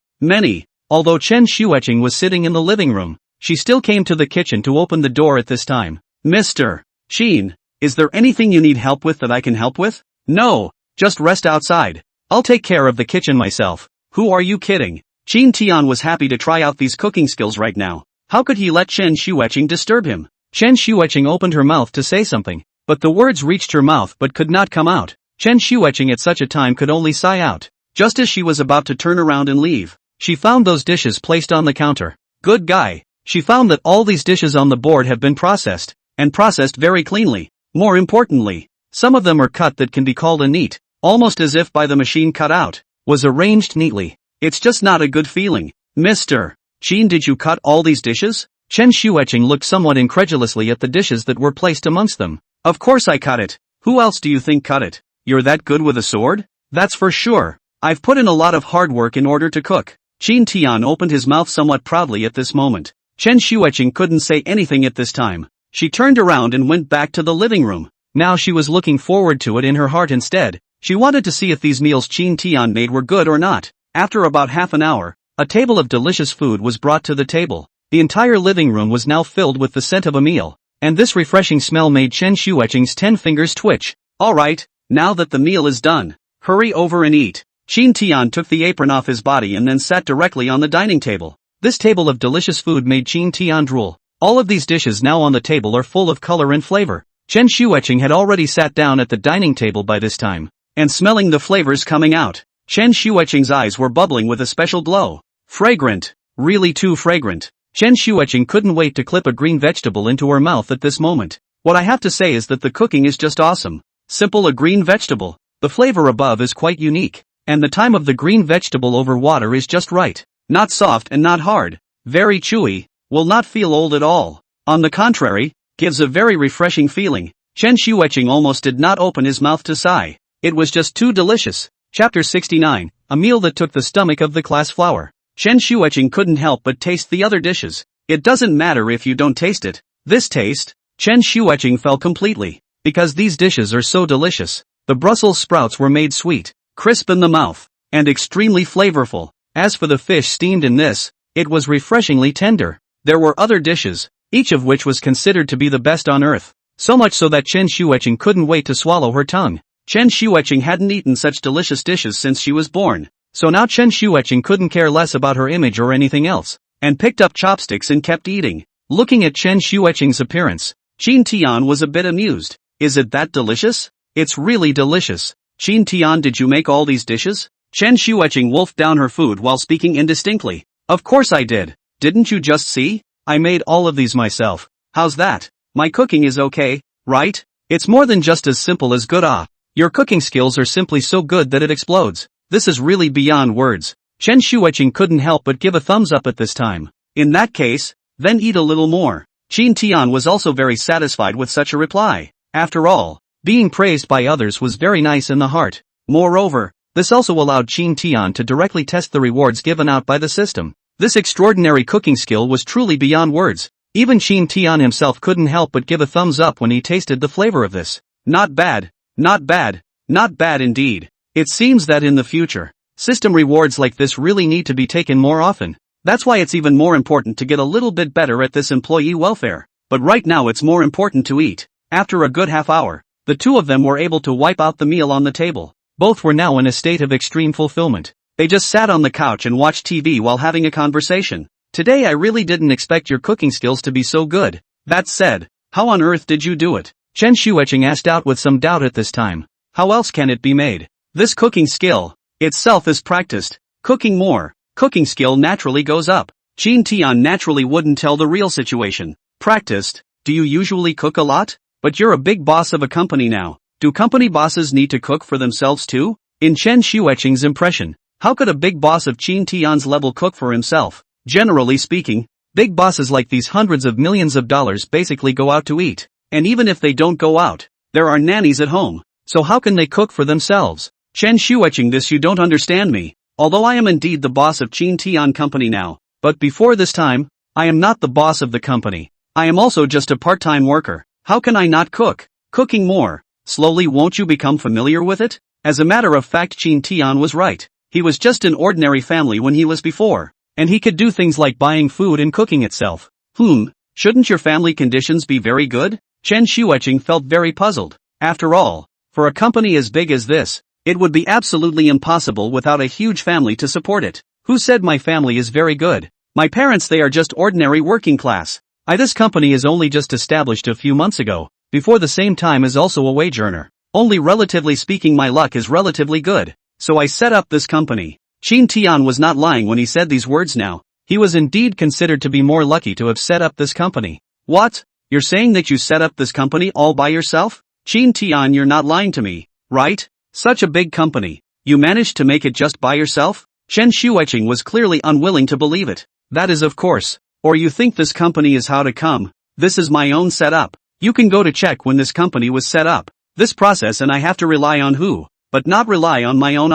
Although Chen Shueqing was sitting in the living room, she still came to the kitchen to open the door at this time. Mr. Qin, is there anything you need help with that I can help with? No, just rest outside. I'll take care of the kitchen myself. Who are you kidding? Qin Tian was happy to try out these cooking skills right now. How could he let Chen Shueqing disturb him? Chen Shueqing opened her mouth to say something, but the words reached her mouth but could not come out. Chen Shueching at such a time could only sigh out. Just as she was about to turn around and leave, she found those dishes placed on the counter. Good guy. She found that all these dishes on the board have been processed, and processed very cleanly. More importantly, some of them are cut that can be called a neat, almost as if by the machine cut out, was arranged neatly. It's just not a good feeling. Mr. Qin, did you cut all these dishes? Chen Shueching looked somewhat incredulously at the dishes that were placed amongst them. Of course I cut it. Who else do you think cut it? You're that good with a sword? That's for sure. I've put in a lot of hard work in order to cook. Qin Tian opened his mouth somewhat proudly at this moment. Chen Shueching couldn't say anything at this time. She turned around and went back to the living room. Now she was looking forward to it in her heart instead. She wanted to see if these meals Qin Tian made were good or not. After about half an hour, a table of delicious food was brought to the table. The entire living room was now filled with the scent of a meal, and this refreshing smell made Chen Shueching's 10 fingers twitch. Alright, now that the meal is done, hurry over and eat. Qin Tian took the apron off his body and then sat directly on the dining table. This table of delicious food made Qin Tian drool. All of these dishes now on the table are full of color and flavor. Chen Shueching had already sat down at the dining table by this time, and smelling the flavors coming out, Chen Shueching's eyes were bubbling with a special glow. Fragrant. Really too fragrant. Chen Shueching couldn't wait to clip a green vegetable into her mouth at this moment. What I have to say is that the cooking is just awesome. Simple, a green vegetable. The flavor above is quite unique, and the time of the green vegetable over water is just right. Not soft and not hard. Very chewy. Will not feel old at all. On the contrary, gives a very refreshing feeling. Chen Shueching almost did not open his mouth to sigh. It was just too delicious. Chapter 69, a meal that took the stomach of the class flower. Chen Shueching couldn't help but taste the other dishes. It doesn't matter if you don't taste it. This taste, Chen Shueching fell completely. Because these dishes are so delicious. The Brussels sprouts were made sweet, crisp in the mouth, and extremely flavorful. As for the fish steamed in this, it was refreshingly tender. There were other dishes, each of which was considered to be the best on earth. So much so that Chen Shueching couldn't wait to swallow her tongue. Chen Shueching hadn't eaten such delicious dishes since she was born. So now Chen Shueching couldn't care less about her image or anything else, and picked up chopsticks and kept eating. Looking at Chen Shueching's appearance, Qin Tian was a bit amused. Is it that delicious? It's really delicious. Qin Tian, did you make all these dishes? Chen Shueching wolfed down her food while speaking indistinctly. Of course I did. Didn't you just see? I made all of these myself. How's that? My cooking is okay, right? It's more than just as simple as good. Your cooking skills are simply so good that it explodes. This is really beyond words. Chen Shueching couldn't help but give a thumbs up at this time. In that case, then eat a little more. Qin Tian was also very satisfied with such a reply. After all, being praised by others was very nice in the heart. Moreover, this also allowed Qin Tian to directly test the rewards given out by the system. This extraordinary cooking skill was truly beyond words. Even Qin Tian himself couldn't help but give a thumbs up when he tasted the flavor of this. Not bad, not bad, not bad indeed. It seems that in the future, system rewards like this really need to be taken more often. That's why it's even more important to get a little bit better at this employee welfare. But right now it's more important to eat. After a good half hour, the two of them were able to wipe out the meal on the table. Both were now in a state of extreme fulfillment. They just sat on the couch and watched TV while having a conversation. Today I really didn't expect your cooking skills to be so good. That said, how on earth did you do it? Chen Shueching asked out with some doubt at this time. How else can it be made? This cooking skill itself is practiced. Cooking more, cooking skill naturally goes up. Qin Tian naturally wouldn't tell the real situation. Practiced? Do you usually cook a lot? But you're a big boss of a company now. Do company bosses need to cook for themselves too? In Chen Shueching's impression, how could a big boss of Qin Tian's level cook for himself? Generally speaking, big bosses like these hundreds of millions of dollars basically go out to eat. And even if they don't go out, there are nannies at home. So how can they cook for themselves? Chen Shueching, this you don't understand me. Although I am indeed the boss of Qin Tian company now, but before this time, I am not the boss of the company. I am also just a part-time worker. How can I not cook? Cooking more. Slowly won't you become familiar with it? As a matter of fact, Qin Tian was right. He was just an ordinary family when he was before. And he could do things like buying food and cooking itself. Shouldn't your family conditions be very good? Chen Shueching felt very puzzled. After all, for a company as big as this, it would be absolutely impossible without a huge family to support it. Who said my family is very good? My parents, they are just ordinary working class. This company is only just established a few months ago, before the same time as also a wage earner. Only relatively speaking my luck is relatively good. So I set up this company. Shin Tian was not lying when he said these words now. He was indeed considered to be more lucky to have set up this company. What? You're saying that you set up this company all by yourself? Shin Tian, you're not lying to me, right? Such a big company. You managed to make it just by yourself? Chen Shuiqing was clearly unwilling to believe it. That is of course. Or you think this company is how to come? This is my own setup. You can go to check when this company was set up. This process and I have to rely on who, but not rely on my own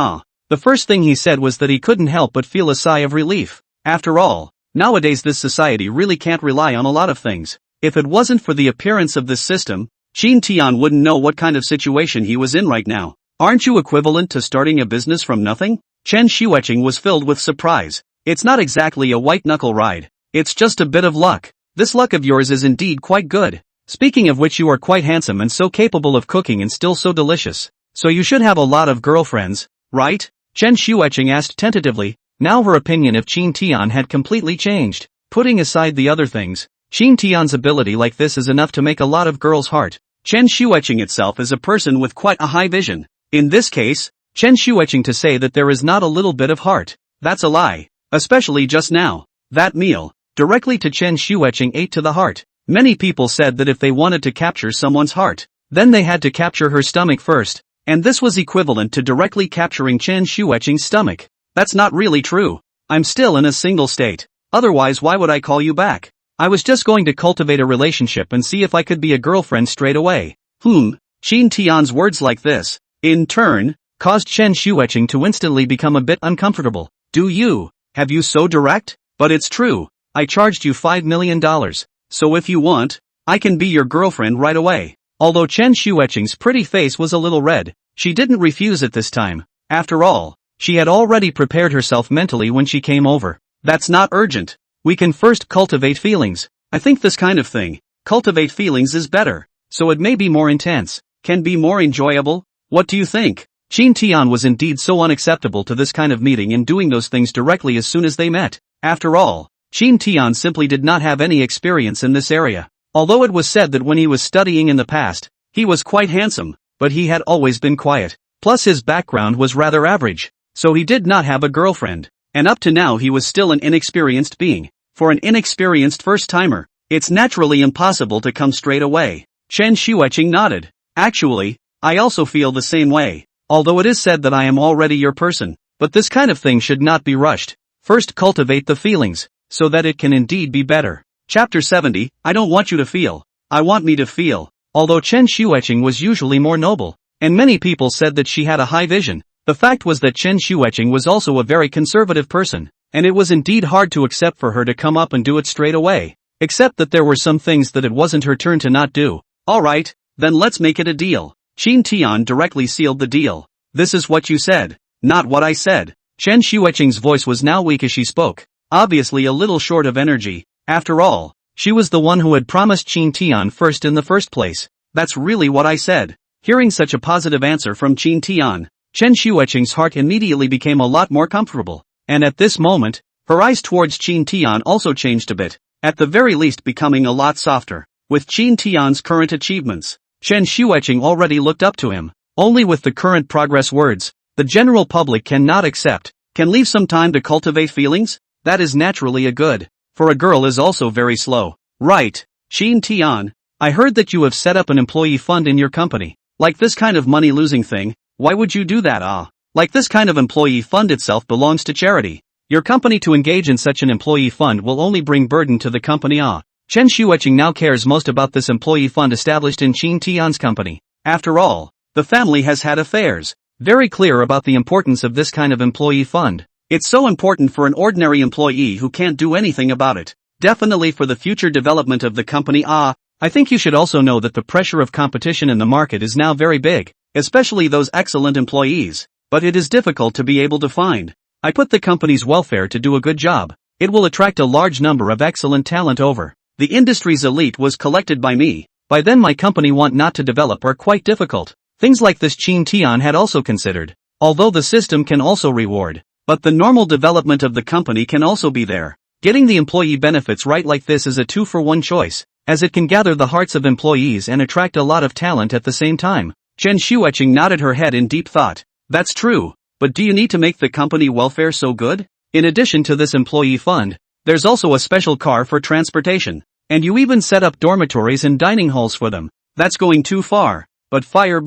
The first thing he said was that he couldn't help but feel a sigh of relief. After all, nowadays this society really can't rely on a lot of things. If it wasn't for the appearance of this system, Shin Tian wouldn't know what kind of situation he was in right now. Aren't you equivalent to starting a business from nothing? Chen Shuiqing was filled with surprise. It's not exactly a white-knuckle ride. It's just a bit of luck. This luck of yours is indeed quite good. Speaking of which, you are quite handsome and so capable of cooking and still so delicious. So you should have a lot of girlfriends, right? Chen Shuiqing asked tentatively. Now her opinion of Shin Tian had completely changed. Putting aside the other things, Shin Tian's ability like this is enough to make a lot of girls' heart. Chen Shuiqing itself is a person with quite a high vision. In this case, Chen Shuiqing to say that there is not a little bit of heart, that's a lie. Especially just now. That meal, directly to Chen Shuiqing ate to the heart. Many people said that if they wanted to capture someone's heart, then they had to capture her stomach first, and this was equivalent to directly capturing Chen Shuiqing's stomach. That's not really true. I'm still in a single state. Otherwise why would I call you back? I was just going to cultivate a relationship and see if I could be a girlfriend straight away. Shin Tian's words like this, in turn, caused Chen Shuiqing to instantly become a bit uncomfortable. Have you so direct? But it's true. I charged you $5 million. So if you want, I can be your girlfriend right away. Although Chen Shuiqing's pretty face was a little red, she didn't refuse at this time. After all, she had already prepared herself mentally when she came over. That's not urgent. We can first cultivate feelings. I think this kind of thing, cultivate feelings, is better. So it may be more intense, can be more enjoyable. What do you think? Shin Tian was indeed so unacceptable to this kind of meeting and doing those things directly as soon as they met. After all, Shin Tian simply did not have any experience in this area. Although it was said that when he was studying in the past, he was quite handsome, but he had always been quiet. Plus his background was rather average, so he did not have a girlfriend. And up to now he was still an inexperienced being. For an inexperienced first-timer, it's naturally impossible to come straight away. Chen Shuiqing nodded. Actually, I also feel the same way. Although it is said that I am already your person, but this kind of thing should not be rushed. First cultivate the feelings, so that it can indeed be better. Chapter 70, I don't want you to feel. I want me to feel. Although Chen Shuiqing was usually more noble, and many people said that she had a high vision, the fact was that Chen Shuiqing was also a very conservative person, and it was indeed hard to accept for her to come up and do it straight away. Except that there were some things that it wasn't her turn to not do. Alright, then let's make it a deal. Shin Tian directly sealed the deal. This is what you said, not what I said. Chen Shuiqing's voice was now weak as she spoke, obviously a little short of energy. After all, she was the one who had promised Shin Tian first in the first place. That's really what I said. Hearing such a positive answer from Shin Tian, Chen Shuiqing's heart immediately became a lot more comfortable. And at this moment, her eyes towards Shin Tian also changed a bit, at the very least becoming a lot softer. With Shin Tian's current achievements, Chen Shuiqing already looked up to him. Only with the current progress words, the general public cannot accept, can leave some time to cultivate feelings? That is naturally a good. For a girl is also very slow. Right, Shin Tian, I heard that you have set up an employee fund in your company. Like this kind of money-losing thing, why would you do that? Like this kind of employee fund itself belongs to charity. Your company to engage in such an employee fund will only bring burden to the company. Chen Shuiqing now cares most about this employee fund established in Shin Tian's company. After all, the family has had affairs. Very clear about the importance of this kind of employee fund. It's so important for an ordinary employee who can't do anything about it. Definitely for the future development of the company. I think you should also know that the pressure of competition in the market is now very big, especially those excellent employees. But it is difficult to be able to find. I put the company's welfare to do a good job. It will attract a large number of excellent talent over. The industry's elite was collected by me. By then my company want not to develop are quite difficult. Things like this Shin Tian had also considered. Although the system can also reward, but the normal development of the company can also be there. Getting the employee benefits right like this is a 2-for-1 choice, as it can gather the hearts of employees and attract a lot of talent at the same time. Chen Shueching nodded her head in deep thought. That's true, but do you need to make the company welfare so good? In addition to this employee fund, there's also a special car for transportation. And you even set up dormitories and dining halls for them. That's going too far. But fire.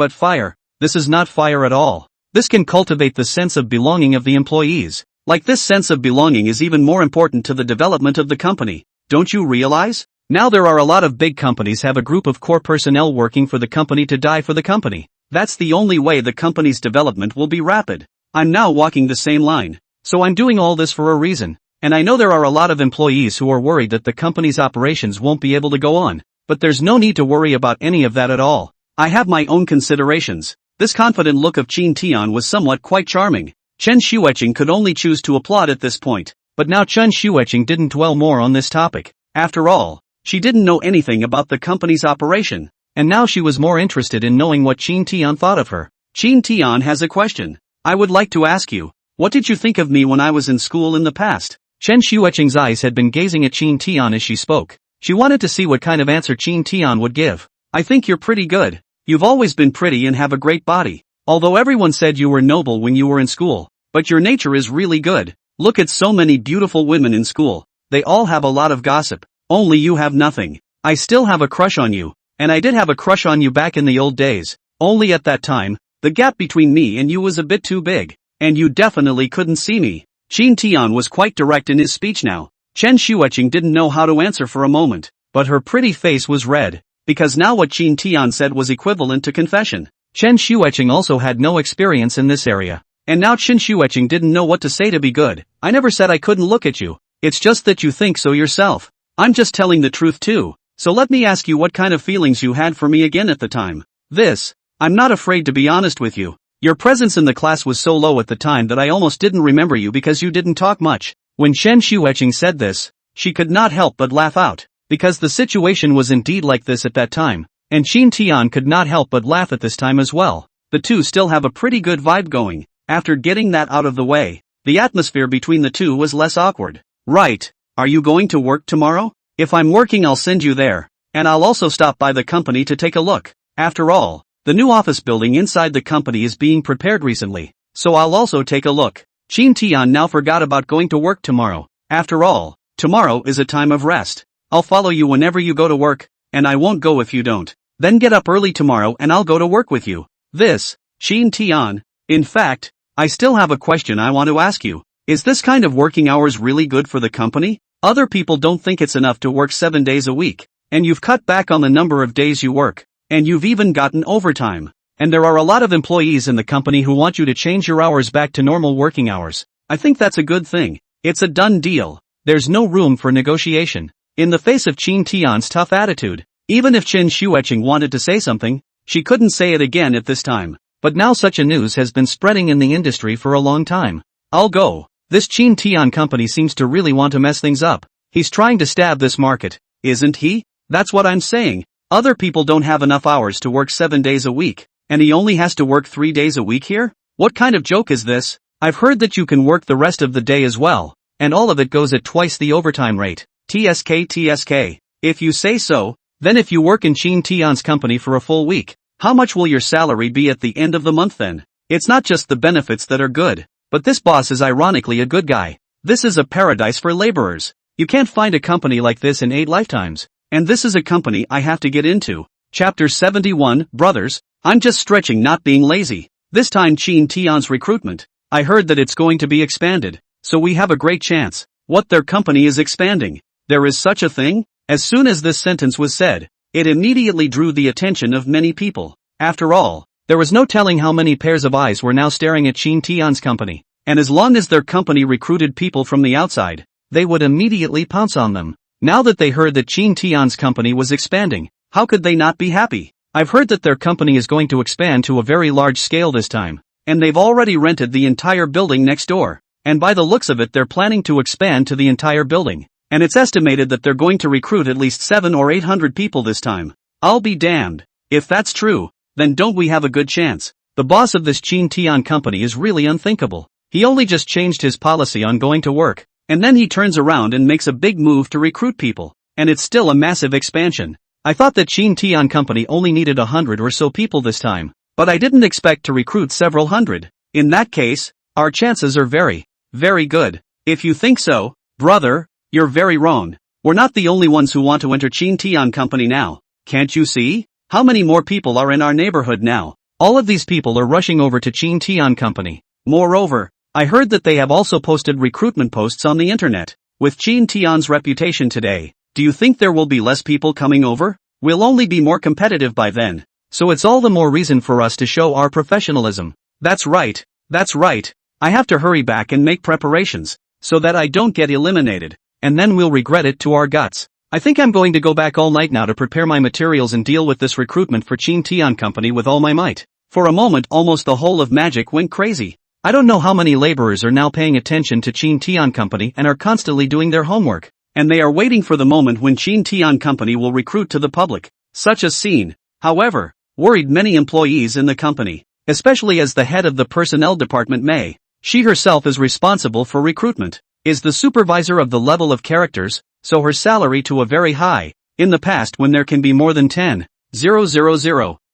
This is not fire at all. This can cultivate the sense of belonging of the employees. Like this sense of belonging is even more important to the development of the company. Don't you realize? Now there are a lot of big companies have a group of core personnel working for the company to die for the company. That's the only way the company's development will be rapid. I'm now walking the same line. So I'm doing all this for a reason. And I know there are a lot of employees who are worried that the company's operations won't be able to go on. But there's no need to worry about any of that at all. I have my own considerations. This confident look of Qin Tian was somewhat quite charming. Chen Shueching could only choose to applaud at this point. But now Chen Shueching didn't dwell more on this topic. After all, she didn't know anything about the company's operation. And now she was more interested in knowing what Qin Tian thought of her. Qin Tian has a question. I would like to ask you, what did you think of me when I was in school in the past? Chen Shueching's eyes had been gazing at Qin Tian as she spoke. She wanted to see what kind of answer Qin Tian would give. I think you're pretty good. You've always been pretty and have a great body. Although everyone said you were noble when you were in school. But your nature is really good. Look at so many beautiful women in school. They all have a lot of gossip. Only you have nothing. I still have a crush on you. And I did have a crush on you back in the old days. Only at that time, the gap between me and you was a bit too big. And you definitely couldn't see me. Qin Tian was quite direct in his speech now. Chen Shueching didn't know how to answer for a moment, but her pretty face was red, because now what Qin Tian said was equivalent to confession. Chen Shueching also had no experience in this area. And now Chen Shueching didn't know what to say to be good. I never said I couldn't look at you. It's just that you think so yourself. I'm just telling the truth too. So let me ask you what kind of feelings you had for me again at the time. I'm not afraid to be honest with you. Your presence in the class was so low at the time that I almost didn't remember you because you didn't talk much. When Chen Shueching said this, she could not help but laugh out, because the situation was indeed like this at that time, and Qin Tian could not help but laugh at this time as well. The two still have a pretty good vibe going. After getting that out of the way, the atmosphere between the two was less awkward. Right, are you going to work tomorrow? If I'm working I'll send you there, and I'll also stop by the company to take a look. After all, the new office building inside the company is being prepared recently, so I'll also take a look. Qin Tian now forgot about going to work tomorrow. After all, tomorrow is a time of rest. I'll follow you whenever you go to work, and I won't go if you don't. Then get up early tomorrow and I'll go to work with you. Qin Tian. In fact, I still have a question I want to ask you. Is this kind of working hours really good for the company? Other people don't think it's enough to work 7 days a week, and you've cut back on the number of days you work. And you've even gotten overtime. And there are a lot of employees in the company who want you to change your hours back to normal working hours. I think that's a good thing. It's a done deal. There's no room for negotiation. In the face of Qin Tian's tough attitude, even if Chen Shueching wanted to say something, she couldn't say it again at this time. But now such a news has been spreading in the industry for a long time. I'll go. This Qin Tian company seems to really want to mess things up. He's trying to stab this market, isn't he? That's what I'm saying. Other people don't have enough hours to work 7 days a week, and he only has to work 3 days a week here? What kind of joke is this? I've heard that you can work the rest of the day as well, and all of it goes at twice the overtime rate. TSK. If you say so, then if you work in Qin Tian's company for a full week, how much will your salary be at the end of the month then? It's not just the benefits that are good, but this boss is ironically a good guy. This is a paradise for laborers. You can't find a company like this in 8 lifetimes. And this is a company I have to get into. Chapter 71, Brothers, I'm just stretching not being lazy. This time Qin Tian's recruitment. I heard that it's going to be expanded, so we have a great chance. What, their company is expanding? There is such a thing? As soon as this sentence was said, it immediately drew the attention of many people. After all, there was no telling how many pairs of eyes were now staring at Qin Tian's company. And as long as their company recruited people from the outside, they would immediately pounce on them. Now that they heard that Qin Tian's company was expanding, how could they not be happy? I've heard that their company is going to expand to a very large scale this time, and they've already rented the entire building next door. And by the looks of it they're planning to expand to the entire building, and it's estimated that they're going to recruit at least 700 or 800 people this time. I'll be damned. If that's true, then don't we have a good chance? The boss of this Qin Tian company is really unthinkable. He only just changed his policy on going to work. And then he turns around and makes a big move to recruit people. And it's still a massive expansion. I thought that Qin Tian company only needed 100 or so people this time. But I didn't expect to recruit several hundred. In that case, our chances are very, very good. If you think so, brother, you're very wrong. We're not the only ones who want to enter Chin Company now. Can't you see? How many more people are in our neighborhood now? All of these people are rushing over to Chin Company. Moreover, I heard that they have also posted recruitment posts on the internet. With Chin's reputation today, do you think there will be less people coming over? We'll only be more competitive by then. So it's all the more reason for us to show our professionalism. That's right. I have to hurry back and make preparations, so that I don't get eliminated, and then we'll regret it to our guts. I think I'm going to go back all night now to prepare my materials and deal with this recruitment for Chin Company with all my might. For a moment almost the whole of Magic went crazy. I don't know how many laborers are now paying attention to Chin Company and are constantly doing their homework, and they are waiting for the moment when Chin Company will recruit to the public. Such a scene, however, worried many employees in the company, especially as the head of the personnel department May. She herself is responsible for recruitment, is the supervisor of the level of characters, so her salary to a very high, in the past when there can be more than 10,000,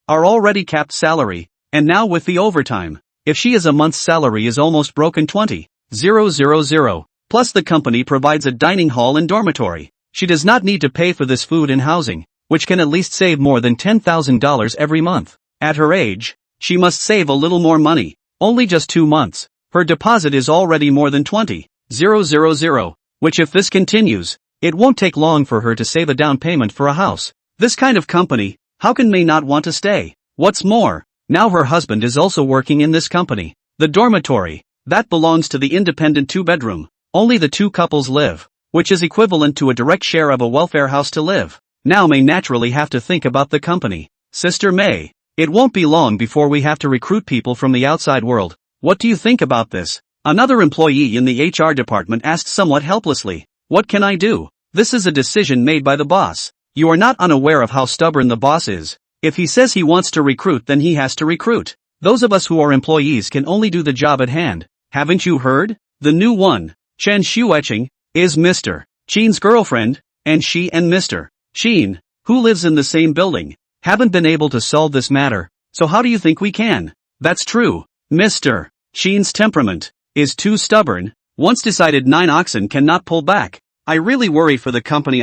our already capped salary, and now with the overtime, if she is a month's salary is almost broken 20,000, plus the company provides a dining hall and dormitory. She does not need to pay for this food and housing, which can at least save more than $10,000 every month. At her age, she must save a little more money, only just 2 months. Her deposit is already more than 20,000, which if this continues, it won't take long for her to save a down payment for a house. This kind of company, how can May not want to stay? What's more, now her husband is also working in this company. The dormitory, that belongs to the independent 2-bedroom, only the 2 couples live, which is equivalent to a direct share of a welfare house to live. Now May naturally have to think about the company. Sister May, it won't be long before we have to recruit people from the outside world. What do you think about this? Another employee in the HR department asked somewhat helplessly. What can I do? This is a decision made by the boss. You are not unaware of how stubborn the boss is. If he says he wants to recruit, then he has to recruit. Those of us who are employees can only do the job at hand. Haven't you heard? The new one, Chen Shuecheng, is Mr. Chin's girlfriend, and she and Mr. Chin, who lives in the same building, haven't been able to solve this matter, so how do you think we can? That's true. Mr. Chin's temperament is too stubborn. Once decided 9 oxen cannot pull back. I really worry for the company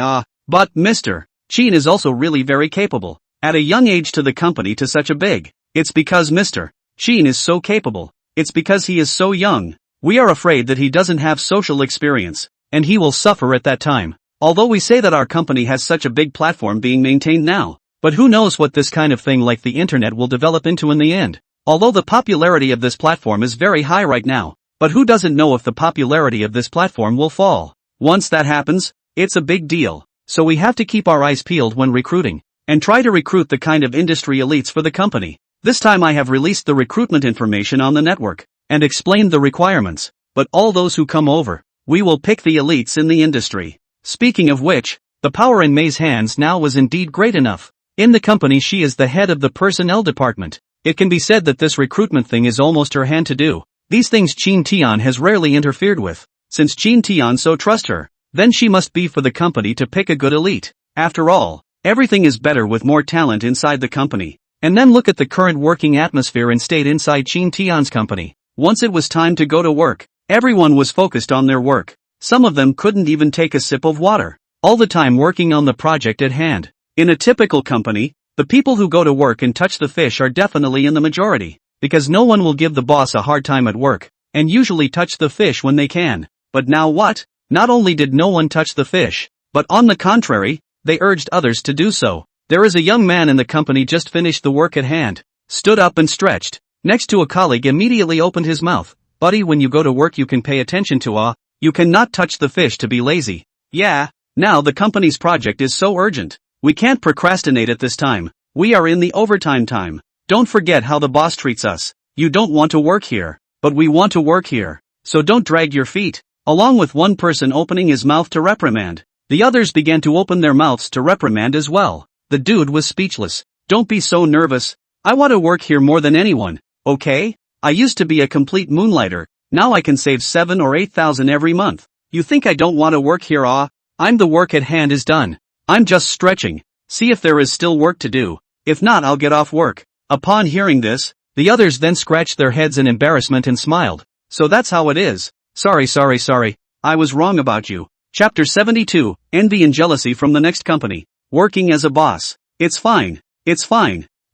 but Mr. Chin is also really very capable. At a young age to the company to such a big. It's because Mr. Chin is so capable. It's because he is so young. We are afraid that he doesn't have social experience, and he will suffer at that time. Although we say that our company has such a big platform being maintained now, but who knows what this kind of thing like the internet will develop into in the end. Although the popularity of this platform is very high right now, but who doesn't know if the popularity of this platform will fall? Once that happens, it's a big deal. So we have to keep our eyes peeled when recruiting, and try to recruit the kind of industry elites for the company. This time I have released the recruitment information on the network, and explained the requirements, but all those who come over, we will pick the elites in the industry. Speaking of which, the power in May's hands now was indeed great enough. In the company she is the head of the personnel department. It can be said that this recruitment thing is almost her hand to do. These things Chin has rarely interfered with. Since Chin so trust her, then she must be for the company to pick a good elite. After all, everything is better with more talent inside the company. And then look at the current working atmosphere and state inside Chin company. Once it was time to go to work, everyone was focused on their work. Some of them couldn't even take a sip of water, all the time working on the project at hand. In a typical company, the people who go to work and touch the fish are definitely in the majority, because no one will give the boss a hard time at work, and usually touch the fish when they can. But now what? Not only did no one touch the fish, but on the contrary, they urged others to do so. There is a young man in the company just finished the work at hand, stood up and stretched. Next to a colleague immediately opened his mouth. Buddy, when you go to work you can pay attention to you cannot touch the fish to be lazy. Yeah, now the company's project is so urgent. We can't procrastinate at this time. We are in the overtime time. Don't forget how the boss treats us. You don't want to work here, but we want to work here. So don't drag your feet. Along with one person opening his mouth to reprimand, the others began to open their mouths to reprimand as well. The dude was speechless. Don't be so nervous. I want to work here more than anyone, okay? I used to be a complete moonlighter. Now I can save 7 or 8,000 every month. You think I don't want to work here? I'm the work at hand is done. I'm just stretching. See if there is still work to do. If not, I'll get off work. Upon hearing this, the others then scratched their heads in embarrassment and smiled. So that's how it is. Sorry. I was wrong about you. Chapter 72, Envy and Jealousy from the Next Company. Working as a boss. It's fine.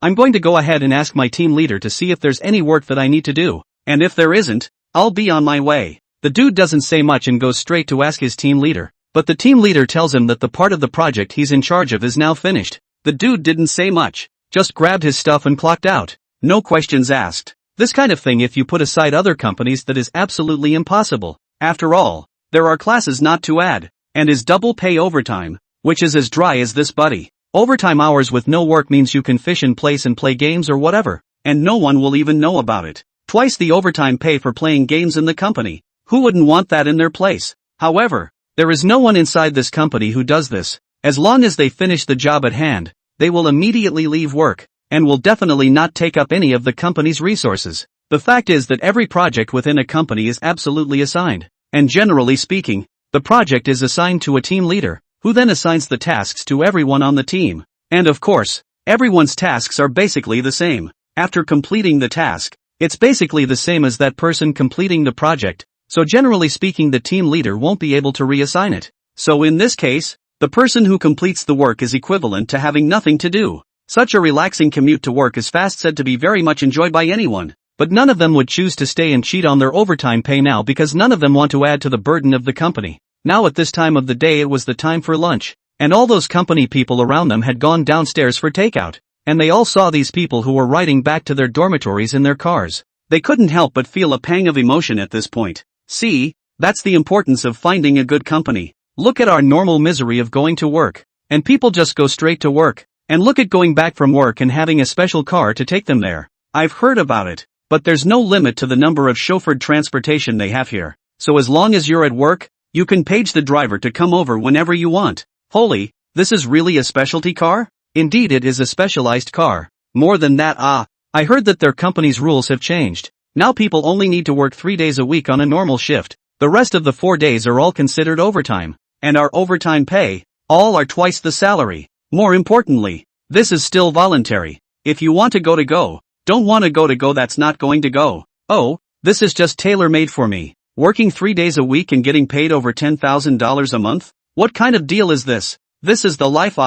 I'm going to go ahead and ask my team leader to see if there's any work that I need to do. And if there isn't, I'll be on my way. The dude doesn't say much and goes straight to ask his team leader. But the team leader tells him that the part of the project he's in charge of is now finished. The dude didn't say much. Just grabbed his stuff and clocked out. No questions asked. This kind of thing, if you put aside other companies, that is absolutely impossible. After all, there are classes not to add. And is double pay overtime, which is as dry as this buddy. Overtime hours with no work means you can fish in place and play games or whatever. And no one will even know about it. Twice the overtime pay for playing games in the company. Who wouldn't want that in their place? However, there is no one inside this company who does this. As long as they finish the job at hand, they will immediately leave work, and will definitely not take up any of the company's resources. The fact is that every project within a company is absolutely assigned, and generally speaking, the project is assigned to a team leader, who then assigns the tasks to everyone on the team. And of course, everyone's tasks are basically the same. After completing the task, it's basically the same as that person completing the project, so generally speaking the team leader won't be able to reassign it. So in this case, the person who completes the work is equivalent to having nothing to do. Such a relaxing commute to work is fast said to be very much enjoyed by anyone, but none of them would choose to stay and cheat on their overtime pay now because none of them want to add to the burden of the company. Now at this time of the day it was the time for lunch, and all those company people around them had gone downstairs for takeout, and they all saw these people who were riding back to their dormitories in their cars. They couldn't help but feel a pang of emotion at this point. See, that's the importance of finding a good company. Look at our normal misery of going to work, and people just go straight to work, and look at going back from work and having a special car to take them there. I've heard about it, but there's no limit to the number of chauffeured transportation they have here. So as long as you're at work, you can page the driver to come over whenever you want. Holy, this is really a specialty car? Indeed it is a specialized car. More than that, I heard that their company's rules have changed. Now people only need to work 3 days a week on a normal shift. The rest of the 4 days are all considered overtime. And our overtime pay, all are twice the salary. More importantly, this is still voluntary. If you want to go, don't want to go, that's not going to go. Oh, this is just tailor-made for me. Working 3 days a week and getting paid over $10,000 a month? What kind of deal is this? This is the life.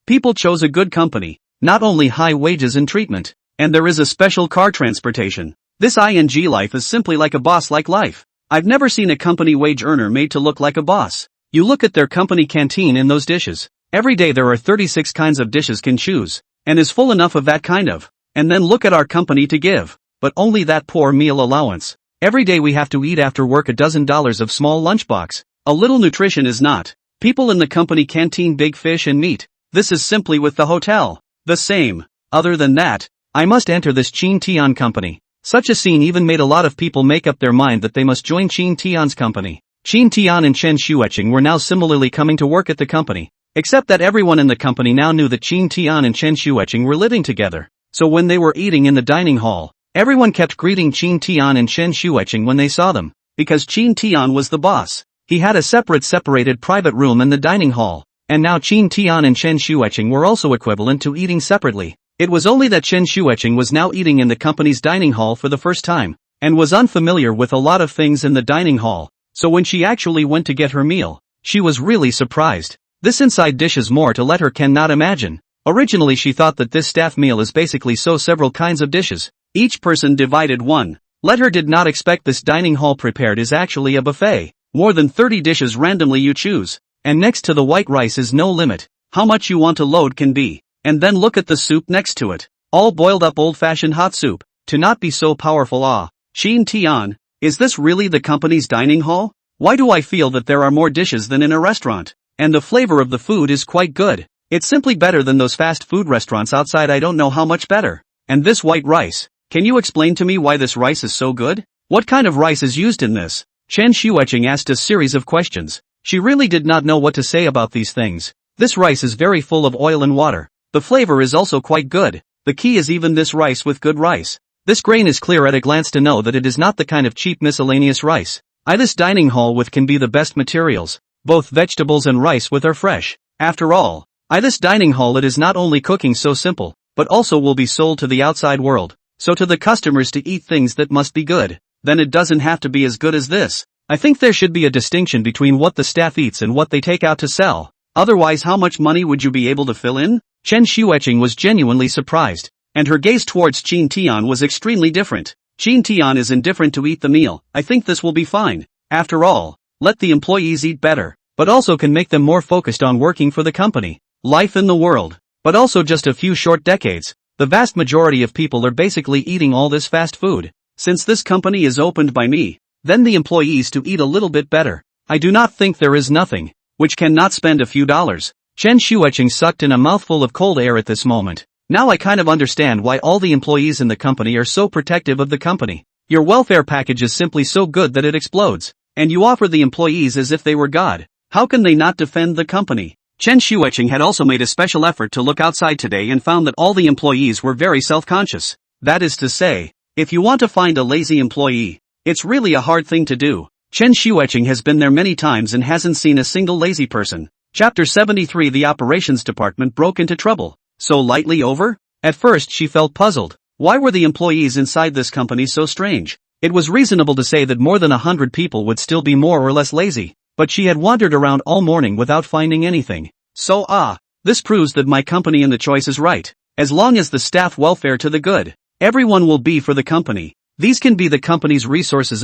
People chose a good company, not only high wages and treatment, and there is a special car transportation. This ing life is simply like a boss-like life. I've never seen a company wage earner made to look like a boss. You look at their company canteen and those dishes. Every day there are 36 kinds of dishes can choose, and is full enough of that kind of. And then look at our company to give, but only that poor meal allowance. Every day we have to eat after work $12 of small lunchbox. A little nutrition is not. People in the company canteen big fish and meat. This is simply with the hotel. The same. Other than that, I must enter this Chin Tian company. Such a scene even made a lot of people make up their mind that they must join Chin Tian's company. Chin Tian and Chen Shueching were now similarly coming to work at the company, except that everyone in the company now knew that Chin Tian and Chen Shueching were living together. So when they were eating in the dining hall, everyone kept greeting Chin Tian and Chen Shueching when they saw them, because Chin Tian was the boss. He had a separated private room in the dining hall, and now Chin Tian and Chen Shueching were also equivalent to eating separately. It was only that Chen Shueching was now eating in the company's dining hall for the first time, and was unfamiliar with a lot of things in the dining hall. So when she actually went to get her meal, she was really surprised. This inside dish is more to let her cannot imagine. Originally she thought that this staff meal is basically several kinds of dishes, each person divided one. Let her did not expect this dining hall prepared is actually a buffet. More than 30 dishes randomly you choose, and next to the white rice is no limit. How much you want to load can be. And then look at the soup next to it. All boiled up old-fashioned hot soup. To not be so powerful. Chin Tian, is this really the company's dining hall? Why do I feel that there are more dishes than in a restaurant? And the flavor of the food is quite good. It's simply better than those fast food restaurants outside. I don't know how much better. And this white rice, can you explain to me why this rice is so good? What kind of rice is used in this? Chen Shueching asked a series of questions. She really did not know what to say about these things. This rice is very full of oil and water. The flavor is also quite good. The key is even this rice with good rice. This grain is clear at a glance to know that it is not the kind of cheap miscellaneous rice. This dining hall with can be the best materials. Both vegetables and rice with are fresh. After all, this dining hall it is not only cooking so simple, but also will be sold to the outside world. So to the customers to eat things that must be good, then it doesn't have to be as good as this. I think there should be a distinction between what the staff eats and what they take out to sell. Otherwise, how much money would you be able to fill in? Chen Xueqing was genuinely surprised, and her gaze towards Qin Tian was extremely different. Qin Tian is indifferent to eat the meal. I think this will be fine. After all, let the employees eat better, but also can make them more focused on working for the company. Life in the world. But also just a few short decades. The vast majority of people are basically eating all this fast food. Since this company is opened by me, then the employees to eat a little bit better. I do not think there is nothing which cannot spend a few dollars. Chen Xueqing sucked in a mouthful of cold air at this moment. Now I kind of understand why all the employees in the company are so protective of the company. Your welfare package is simply so good that it explodes, and you offer the employees as if they were God. How can they not defend the company? Chen Xueqing had also made a special effort to look outside today and found that all the employees were very self-conscious. That is to say, if you want to find a lazy employee, it's really a hard thing to do. Chen Xueqing has been there many times and hasn't seen a single lazy person. Chapter 73. The operations department broke into trouble. So lightly over? At first she felt puzzled. Why were the employees inside this company so strange? It was reasonable to say that more than 100 people would still be more or less lazy, but she had wandered around all morning without finding anything. So this proves that my company in the choice is right. As long as the staff welfare to the good, everyone will be for the company. These can be the company's resources.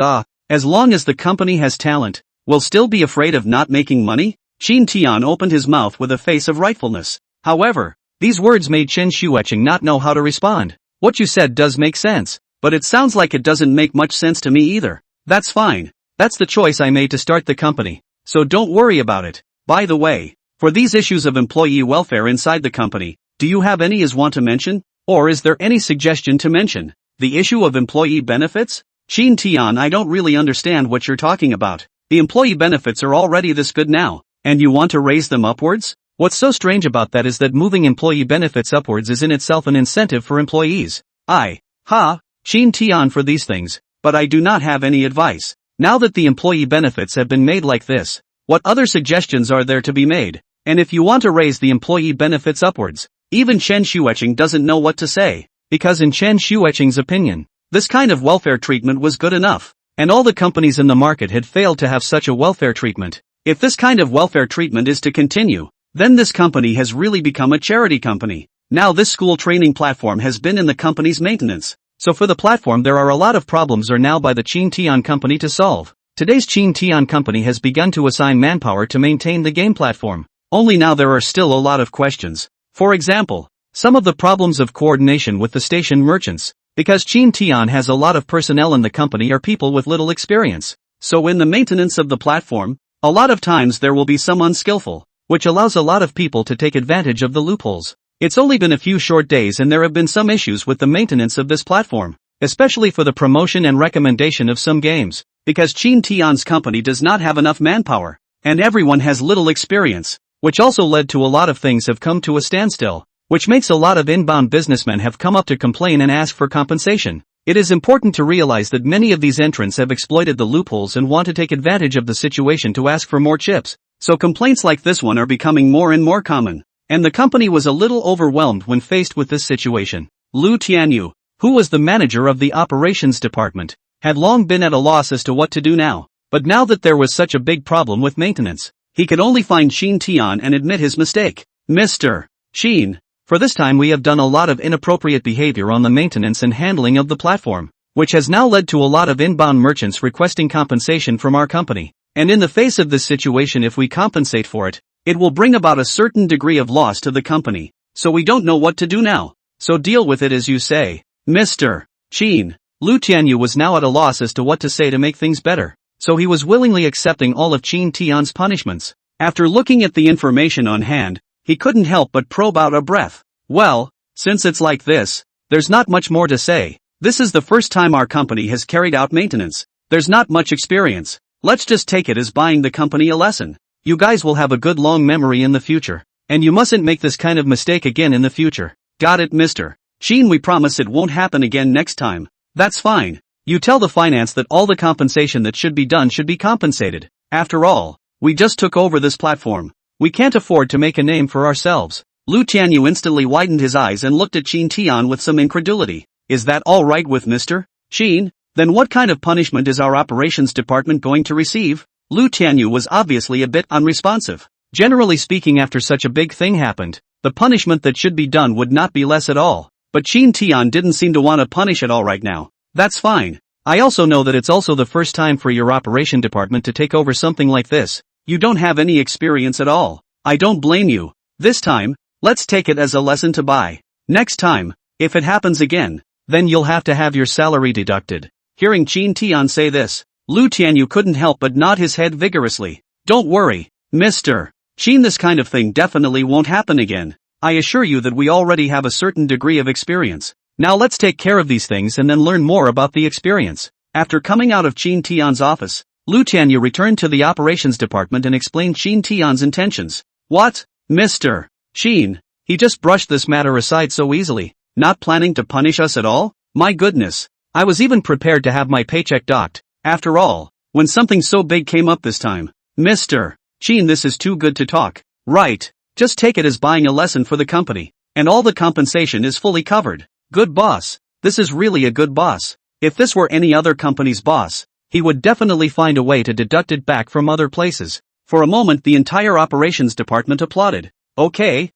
As long as the company has talent, will still be afraid of not making money? Qin Tian opened his mouth with a face of rightfulness. However, these words made Chen Xueqing not know how to respond. What you said does make sense, but it sounds like it doesn't make much sense to me either. That's fine. That's the choice I made to start the company, so don't worry about it. By the way, for these issues of employee welfare inside the company, do you have any as want to mention? Or is there any suggestion to mention? The issue of employee benefits? Qin Tian, I don't really understand what you're talking about. The employee benefits are already this good now, and you want to raise them upwards? What's so strange about that is that moving employee benefits upwards is in itself an incentive for employees. Qin Tian for these things, but I do not have any advice. Now that the employee benefits have been made like this, what other suggestions are there to be made? And if you want to raise the employee benefits upwards, even Chen Xueqing doesn't know what to say, because in Chen Xueqing's opinion, this kind of welfare treatment was good enough, and all the companies in the market had failed to have such a welfare treatment. If this kind of welfare treatment is to continue, then this company has really become a charity company. Now this school training platform has been in the company's maintenance, so for the platform there are a lot of problems are now by the Qin Tian company to solve. Today's Qin Tian company has begun to assign manpower to maintain the game platform. Only now there are still a lot of questions. For example, some of the problems of coordination with the station merchants, because Qin Tian has a lot of personnel in the company are people with little experience. So in the maintenance of the platform, a lot of times there will be some unskillful, which allows a lot of people to take advantage of the loopholes. It's only been a few short days and there have been some issues with the maintenance of this platform, especially for the promotion and recommendation of some games, because Qin Tian's company does not have enough manpower, and everyone has little experience, which also led to a lot of things have come to a standstill, which makes a lot of inbound businessmen have come up to complain and ask for compensation. It is important to realize that many of these entrants have exploited the loopholes and want to take advantage of the situation to ask for more chips. So complaints like this one are becoming more and more common, and the company was a little overwhelmed when faced with this situation. Lu Tianyu, who was the manager of the operations department, had long been at a loss as to what to do now, but now that there was such a big problem with maintenance, he could only find Qin Tian and admit his mistake. Mr. Qin, for this time we have done a lot of inappropriate behavior on the maintenance and handling of the platform, which has now led to a lot of inbound merchants requesting compensation from our company. And in the face of this situation, if we compensate for it, it will bring about a certain degree of loss to the company, so we don't know what to do now. So deal with it as you say. Mr. Qin. Lu Tianyu was now at a loss as to what to say to make things better, so he was willingly accepting all of Qin Tian's punishments. After looking at the information on hand, he couldn't help but probe out a breath. Well, since it's like this, there's not much more to say. This is the first time our company has carried out maintenance. There's not much experience. Let's just take it as buying the company a lesson. You guys will have a good long memory in the future, and you mustn't make this kind of mistake again in the future. Got it, Mr. Qin? We promise it won't happen again next time. That's fine. You tell the finance that all the compensation that should be done should be compensated. After all, we just took over this platform. We can't afford to make a name for ourselves. Lu Tianyu instantly widened his eyes and looked at Qin Tian with some incredulity. Is that all right with Mr. Qin? Then what kind of punishment is our operations department going to receive? Lu Tianyu was obviously a bit unresponsive. Generally speaking, after such a big thing happened, the punishment that should be done would not be less at all. But Qin Tian didn't seem to want to punish at all right now. That's fine. I also know that it's also the first time for your operation department to take over something like this. You don't have any experience at all. I don't blame you. This time, let's take it as a lesson to buy. Next time, if it happens again, then you'll have to have your salary deducted. Hearing Qin Tian say this, Lu Tianyu couldn't help but nod his head vigorously. Don't worry, Mr. Qin, this kind of thing definitely won't happen again. I assure you that we already have a certain degree of experience. Now let's take care of these things and then learn more about the experience. After coming out of Qin Tian's office, Lu Tianyu returned to the operations department and explained Qin Tian's intentions. What? Mr. Qin, he just brushed this matter aside so easily, not planning to punish us at all? My goodness. I was even prepared to have my paycheck docked. After all, when something so big came up this time. Mr. Qin, this is too good to talk. Right. Just take it as buying a lesson for the company. And all the compensation is fully covered. Good boss. This is really a good boss. If this were any other company's boss, he would definitely find a way to deduct it back from other places. For a moment the entire operations department applauded. Okay,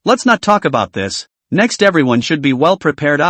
let's not talk about this. Next, everyone should be well prepared.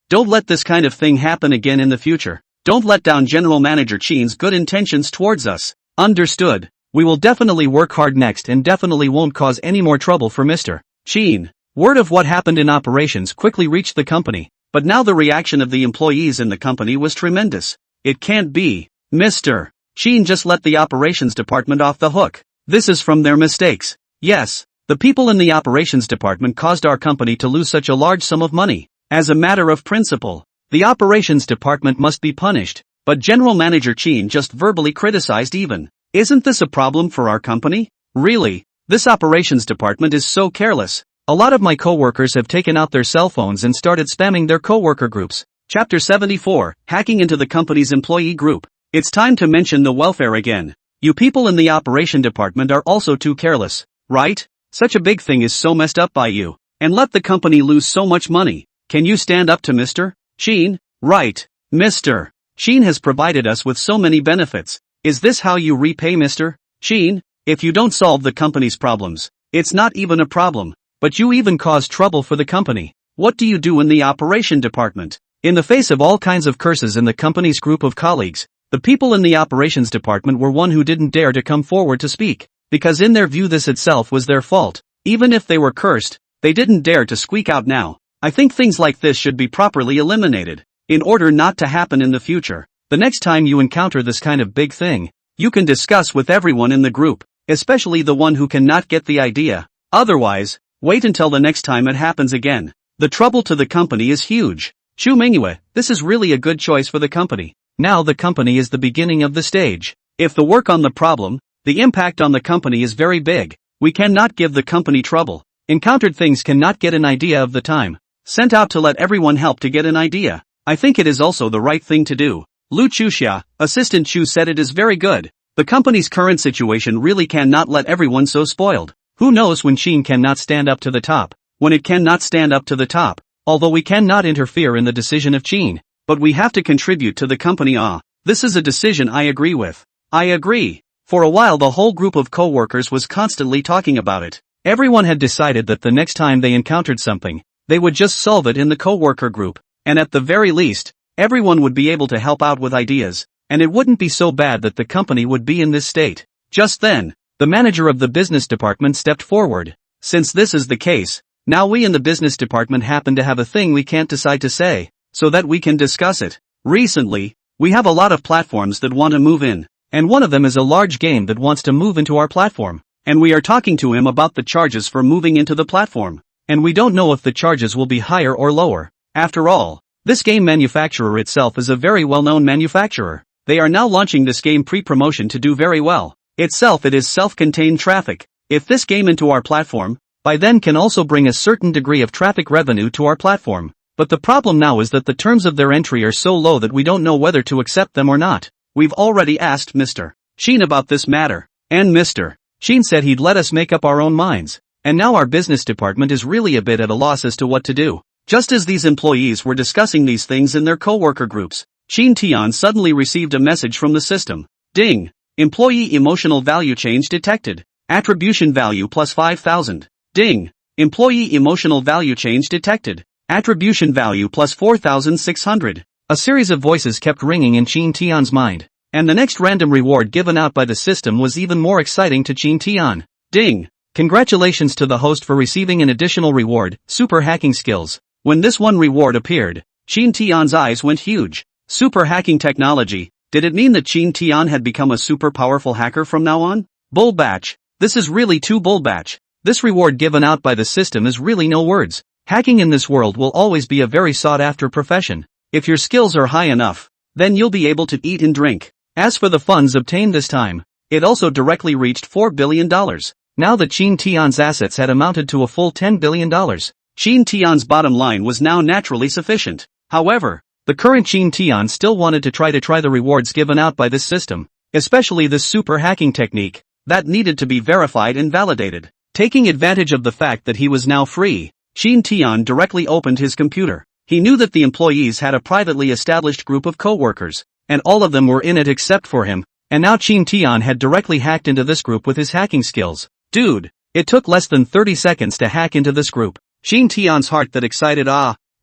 Don't let this kind of thing happen again in the future. Don't let down General Manager Qin's good intentions towards us. Understood. We will definitely work hard next and definitely won't cause any more trouble for Mr. Qin. Word of what happened in operations quickly reached the company, but now the reaction of the employees in the company was tremendous. It can't be. Mr. Qin just let the operations department off the hook. This is from their mistakes. Yes, the people in the operations department caused our company to lose such a large sum of money. As a matter of principle, the operations department must be punished, but General Manager Qin just verbally criticized even. Isn't this a problem for our company? Really, this operations department is so careless. A lot of my coworkers have taken out their cell phones and started spamming their coworker groups. Chapter 74, Hacking into the company's employee group. It's time to mention the welfare again. You people in the operation department are also too careless, right? Such a big thing is so messed up by you, and let the company lose so much money. Can you stand up to Mr. Qin? Right. Mr. Qin has provided us with so many benefits. Is this how you repay Mr. Qin? If you don't solve the company's problems, it's not even a problem, but you even cause trouble for the company. What do you do in the operation department? In the face of all kinds of curses in the company's group of colleagues, the people in the operations department were one who didn't dare to come forward to speak, because in their view this itself was their fault. Even if they were cursed, they didn't dare to squeak out now. I think things like this should be properly eliminated, in order not to happen in the future. The next time you encounter this kind of big thing, you can discuss with everyone in the group, especially the one who cannot get the idea. Otherwise, wait until the next time it happens again. The trouble to the company is huge. Xu Mingyue, this is really a good choice for the company. Now the company is the beginning of the stage. If the work on the problem, the impact on the company is very big. We cannot give the company trouble. Encountered things cannot get an idea of the time. Sent out to let everyone help to get an idea. I think it is also the right thing to do. Lu Chuxia, Assistant Chu, said it is very good. The company's current situation really cannot let everyone so spoiled. Who knows when Qin cannot stand up to the top, when it cannot stand up to the top. Although we cannot interfere in the decision of Qin, but we have to contribute to the company. This is a decision I agree with. I agree. For a while the whole group of co-workers was constantly talking about it. Everyone had decided that the next time they encountered something, they would just solve it in the co-worker group, and at the very least, everyone would be able to help out with ideas, and it wouldn't be so bad that the company would be in this state. Just then, the manager of the business department stepped forward. Since this is the case, now we in the business department happen to have a thing we can't decide to say, so that we can discuss it. Recently, we have a lot of platforms that want to move in, and one of them is a large game that wants to move into our platform, and we are talking to him about the charges for moving into the platform, and we don't know if the charges will be higher or lower. After all, this game manufacturer itself is a very well-known manufacturer. They are now launching this game pre-promotion to do very well. It is self-contained traffic. If this game into our platform, by then can also bring a certain degree of traffic revenue to our platform. But the problem now is that the terms of their entry are so low that we don't know whether to accept them or not. We've already asked Mr. Qin about this matter, and Mr. Qin said he'd let us make up our own minds. and now our business department is really a bit at a loss as to what to do. Just as these employees were discussing these things in their co-worker groups, Shin Tian suddenly received a message from the system. Ding! Employee emotional value change detected. Attribution value plus 5,000. Ding! Employee emotional value change detected. Attribution value plus 4,600. A series of voices kept ringing in Shin Tian's mind. And the next random reward given out by the system was even more exciting to Shin Tian. Ding! Congratulations to the host for receiving an additional reward, super hacking skills. When this one reward appeared, Shin Tian's eyes went huge. Super hacking technology, did it mean that Shin Tian had become a super powerful hacker from now on? Bull batch. This is really too bull batch. This reward given out by the system is really no words. Hacking in this world will always be a very sought after profession. If your skills are high enough, then you'll be able to eat and drink. As for the funds obtained this time, it also directly reached $4 billion. Now that Shin Tian's assets had amounted to a full $10 billion. Shin Tian's bottom line was now naturally sufficient. However, the current Shin Tian still wanted to try the rewards given out by this system, especially this super hacking technique, that needed to be verified and validated. Taking advantage of the fact that he was now free, Shin Tian directly opened his computer. He knew that the employees had a privately established group of co-workers, and all of them were in it except for him, and now Shin Tian had directly hacked into this group with his hacking skills. Dude, it took less than 30 seconds to hack into this group. Shin Tian's heart that excited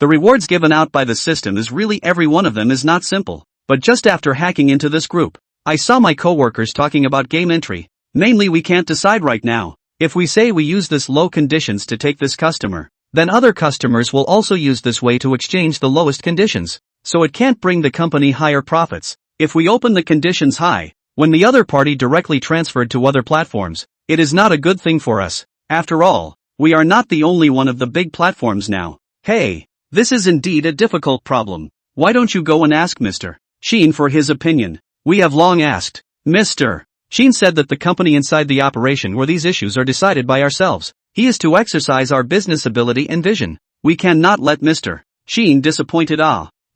the rewards given out by the system is really every one of them is not simple. But just after hacking into this group, I saw my co-workers talking about game entry. Mainly we can't decide right now. If we say we use this low conditions to take this customer, then other customers will also use this way to exchange the lowest conditions. So it can't bring the company higher profits. If we open the conditions high, when the other party directly transferred to other platforms, it is not a good thing for us. After all, we are not the only one of the big platforms now. Hey, this is indeed a difficult problem. Why don't you go and ask Mr. Shin for his opinion? We have long asked. Mr. Shin said that the company inside the operation where these issues are decided by ourselves. He is to exercise our business ability and vision. We cannot let Mr. Shin disappointed.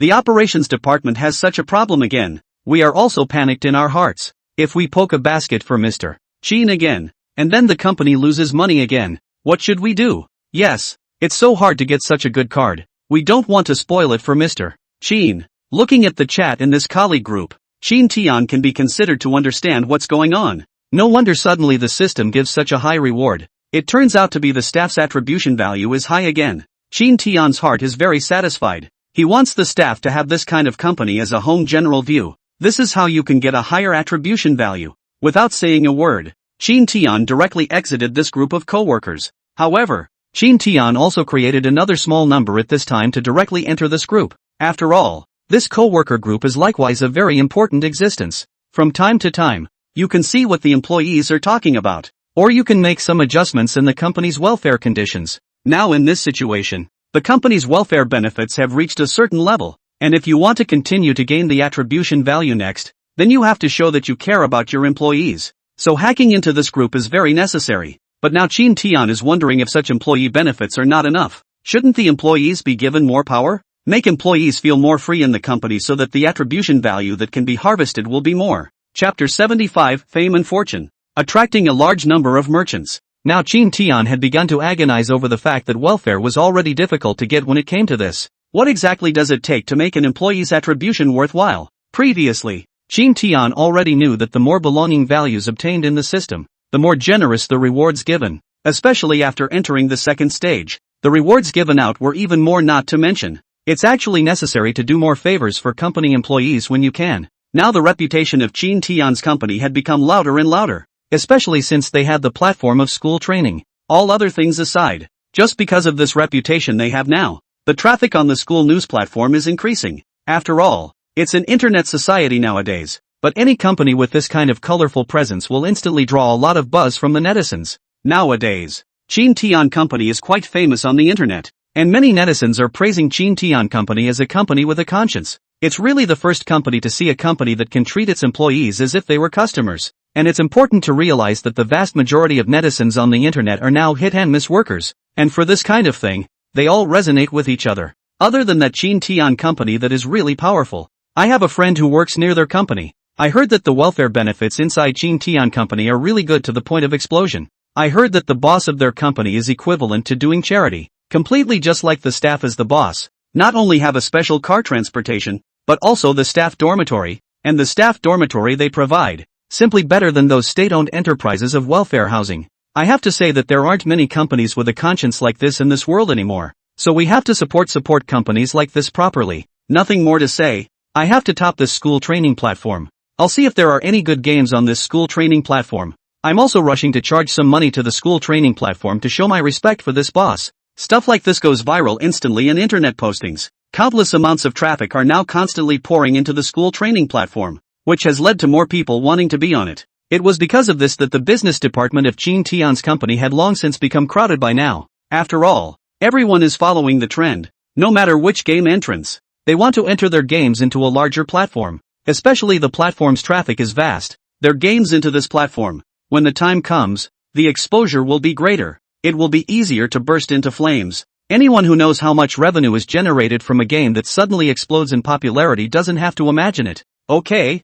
The operations department has such a problem again. We are also panicked in our hearts. If we poke a basket for Mr. Shin again, and then the company loses money again, what should we do? Yes, it's so hard to get such a good card. We don't want to spoil it for Mr. Shin. Looking at the chat in this colleague group, Shin Tian can be considered to understand what's going on. No wonder suddenly the system gives such a high reward. It turns out to be the staff's attribution value is high again. Shin Tian's heart is very satisfied. He wants the staff to have this kind of company as a home general view. This is how you can get a higher attribution value. Without saying a word, Shin Tian directly exited this group of co-workers. However, Shin Tian also created another small number at this time to directly enter this group. After all, this co-worker group is likewise a very important existence. From time to time, you can see what the employees are talking about, or you can make some adjustments in the company's welfare conditions. Now in this situation, the company's welfare benefits have reached a certain level, and if you want to continue to gain the attribution value next, then you have to show that you care about your employees. So hacking into this group is very necessary. But now Shin Tian is wondering if such employee benefits are not enough. Shouldn't the employees be given more power? Make employees feel more free in the company so that the attribution value that can be harvested will be more. Chapter 75, Fame and Fortune. Attracting a large number of merchants. Now Shin Tian had begun to agonize over the fact that welfare was already difficult to get when it came to this. What exactly does it take to make an employee's attribution worthwhile? Previously, Shin Tian already knew that the more belonging values obtained in the system, the more generous the rewards given. Especially after entering the second stage, the rewards given out were even more, not to mention. It's actually necessary to do more favors for company employees when you can. Now the reputation of Shin Tian's company had become louder and louder, especially since they had the platform of school training. All other things aside, just because of this reputation they have now, the traffic on the school news platform is increasing. After all, it's an internet society nowadays. But any company with this kind of colorful presence will instantly draw a lot of buzz from the netizens. Nowadays, Shin Tian Company is quite famous on the internet, and many netizens are praising Shin Tian Company as a company with a conscience. It's really the first company to see a company that can treat its employees as if they were customers. And it's important to realize that the vast majority of netizens on the internet are now hit and miss workers, and for this kind of thing, they all resonate with each other. Other than that Shin Tian Company that is really powerful. I have a friend who works near their company. I heard that the welfare benefits inside Shin Tian Company are really good to the point of explosion. I heard that the boss of their company is equivalent to doing charity, completely just like the staff as the boss. Not only have a special car transportation, but also the staff dormitory, and the staff dormitory they provide, simply better than those state-owned enterprises of welfare housing. I have to say that there aren't many companies with a conscience like this in this world anymore, so we have to support companies like this properly. Nothing more to say. I have to top this school training platform. I'll see if there are any good games on this school training platform. I'm also rushing to charge some money to the school training platform to show my respect for this boss. Stuff like this goes viral instantly in internet postings. Countless amounts of traffic are now constantly pouring into the school training platform, which has led to more people wanting to be on it. It was because of this that the business department of Chin Tian's company had long since become crowded by now. After all, everyone is following the trend. No matter which game entrance, they want to enter their games into a larger platform. Especially the platform's traffic is vast. Their games into this platform. When the time comes, the exposure will be greater. It will be easier to burst into flames. Anyone who knows how much revenue is generated from a game that suddenly explodes in popularity doesn't have to imagine it. Okay,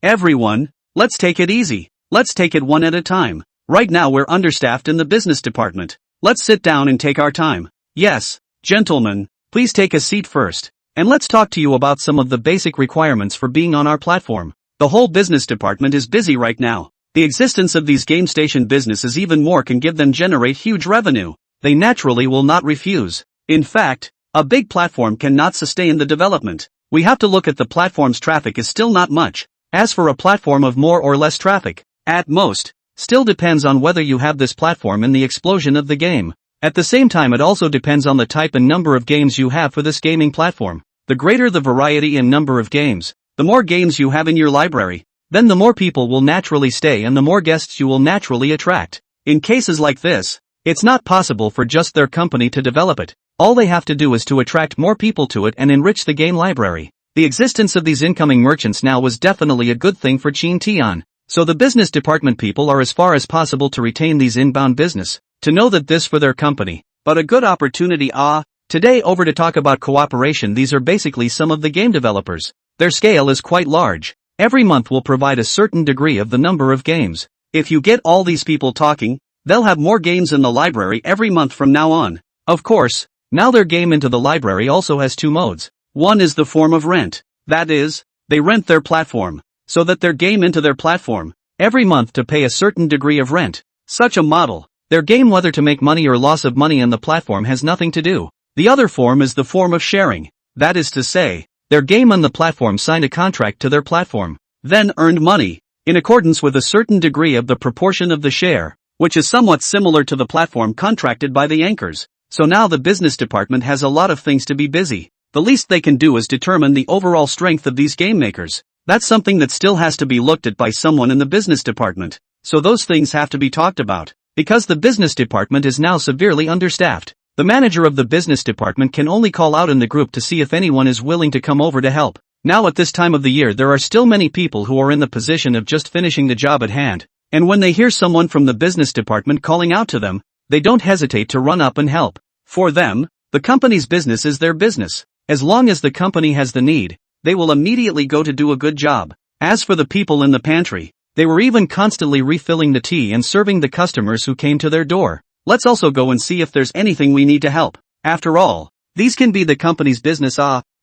everyone, let's take it easy. Let's take it one at a time. Right now we're understaffed in the business department. Let's sit down and take our time. Yes, gentlemen, please take a seat first. And let's talk to you about some of the basic requirements for being on our platform. The whole business department is busy right now. The existence of these game station businesses even more can give them generate huge revenue. They naturally will not refuse. In fact, a big platform cannot sustain the development. We have to look at the platform's traffic is still not much. As for a platform of more or less traffic, at most, still depends on whether you have this platform in the explosion of the game. At the same time it also depends on the type and number of games you have for this gaming platform. The greater the variety and number of games, the more games you have in your library, then the more people will naturally stay and the more guests you will naturally attract. In cases like this, it's not possible for just their company to develop it. All they have to do is to attract more people to it and enrich the game library. The existence of these incoming merchants now was definitely a good thing for Chin Tian. So the business department people are as far as possible to retain these inbound business, to know that this for their company. But a good opportunity. Today over to talk about cooperation. These are basically some of the game developers. Their scale is quite large. Every month will provide a certain degree of the number of games. If you get all these people talking, they'll have more games in the library every month from now on. Of course, now their game into the library also has two modes. One is the form of rent. That is, they rent their platform, so that their game into their platform, every month to pay a certain degree of rent. Such a model, their game whether to make money or loss of money on the platform has nothing to do. The other form is the form of sharing. That is to say, their game on the platform signed a contract to their platform, then earned money, in accordance with a certain degree of the proportion of the share, which is somewhat similar to the platform contracted by the anchors. So now the business department has a lot of things to be busy. The least they can do is determine the overall strength of these game makers. That's something that still has to be looked at by someone in the business department. So those things have to be talked about, because the business department is now severely understaffed. The manager of the business department can only call out in the group to see if anyone is willing to come over to help. Now at this time of the year there are still many people who are in the position of just finishing the job at hand, and when they hear someone from the business department calling out to them, they don't hesitate to run up and help. For them, the company's business is their business. As long as the company has the need, they will immediately go to do a good job. As for the people in the pantry, they were even constantly refilling the tea and serving the customers who came to their door. Let's also go and see if there's anything we need to help. After all, these can be the company's business.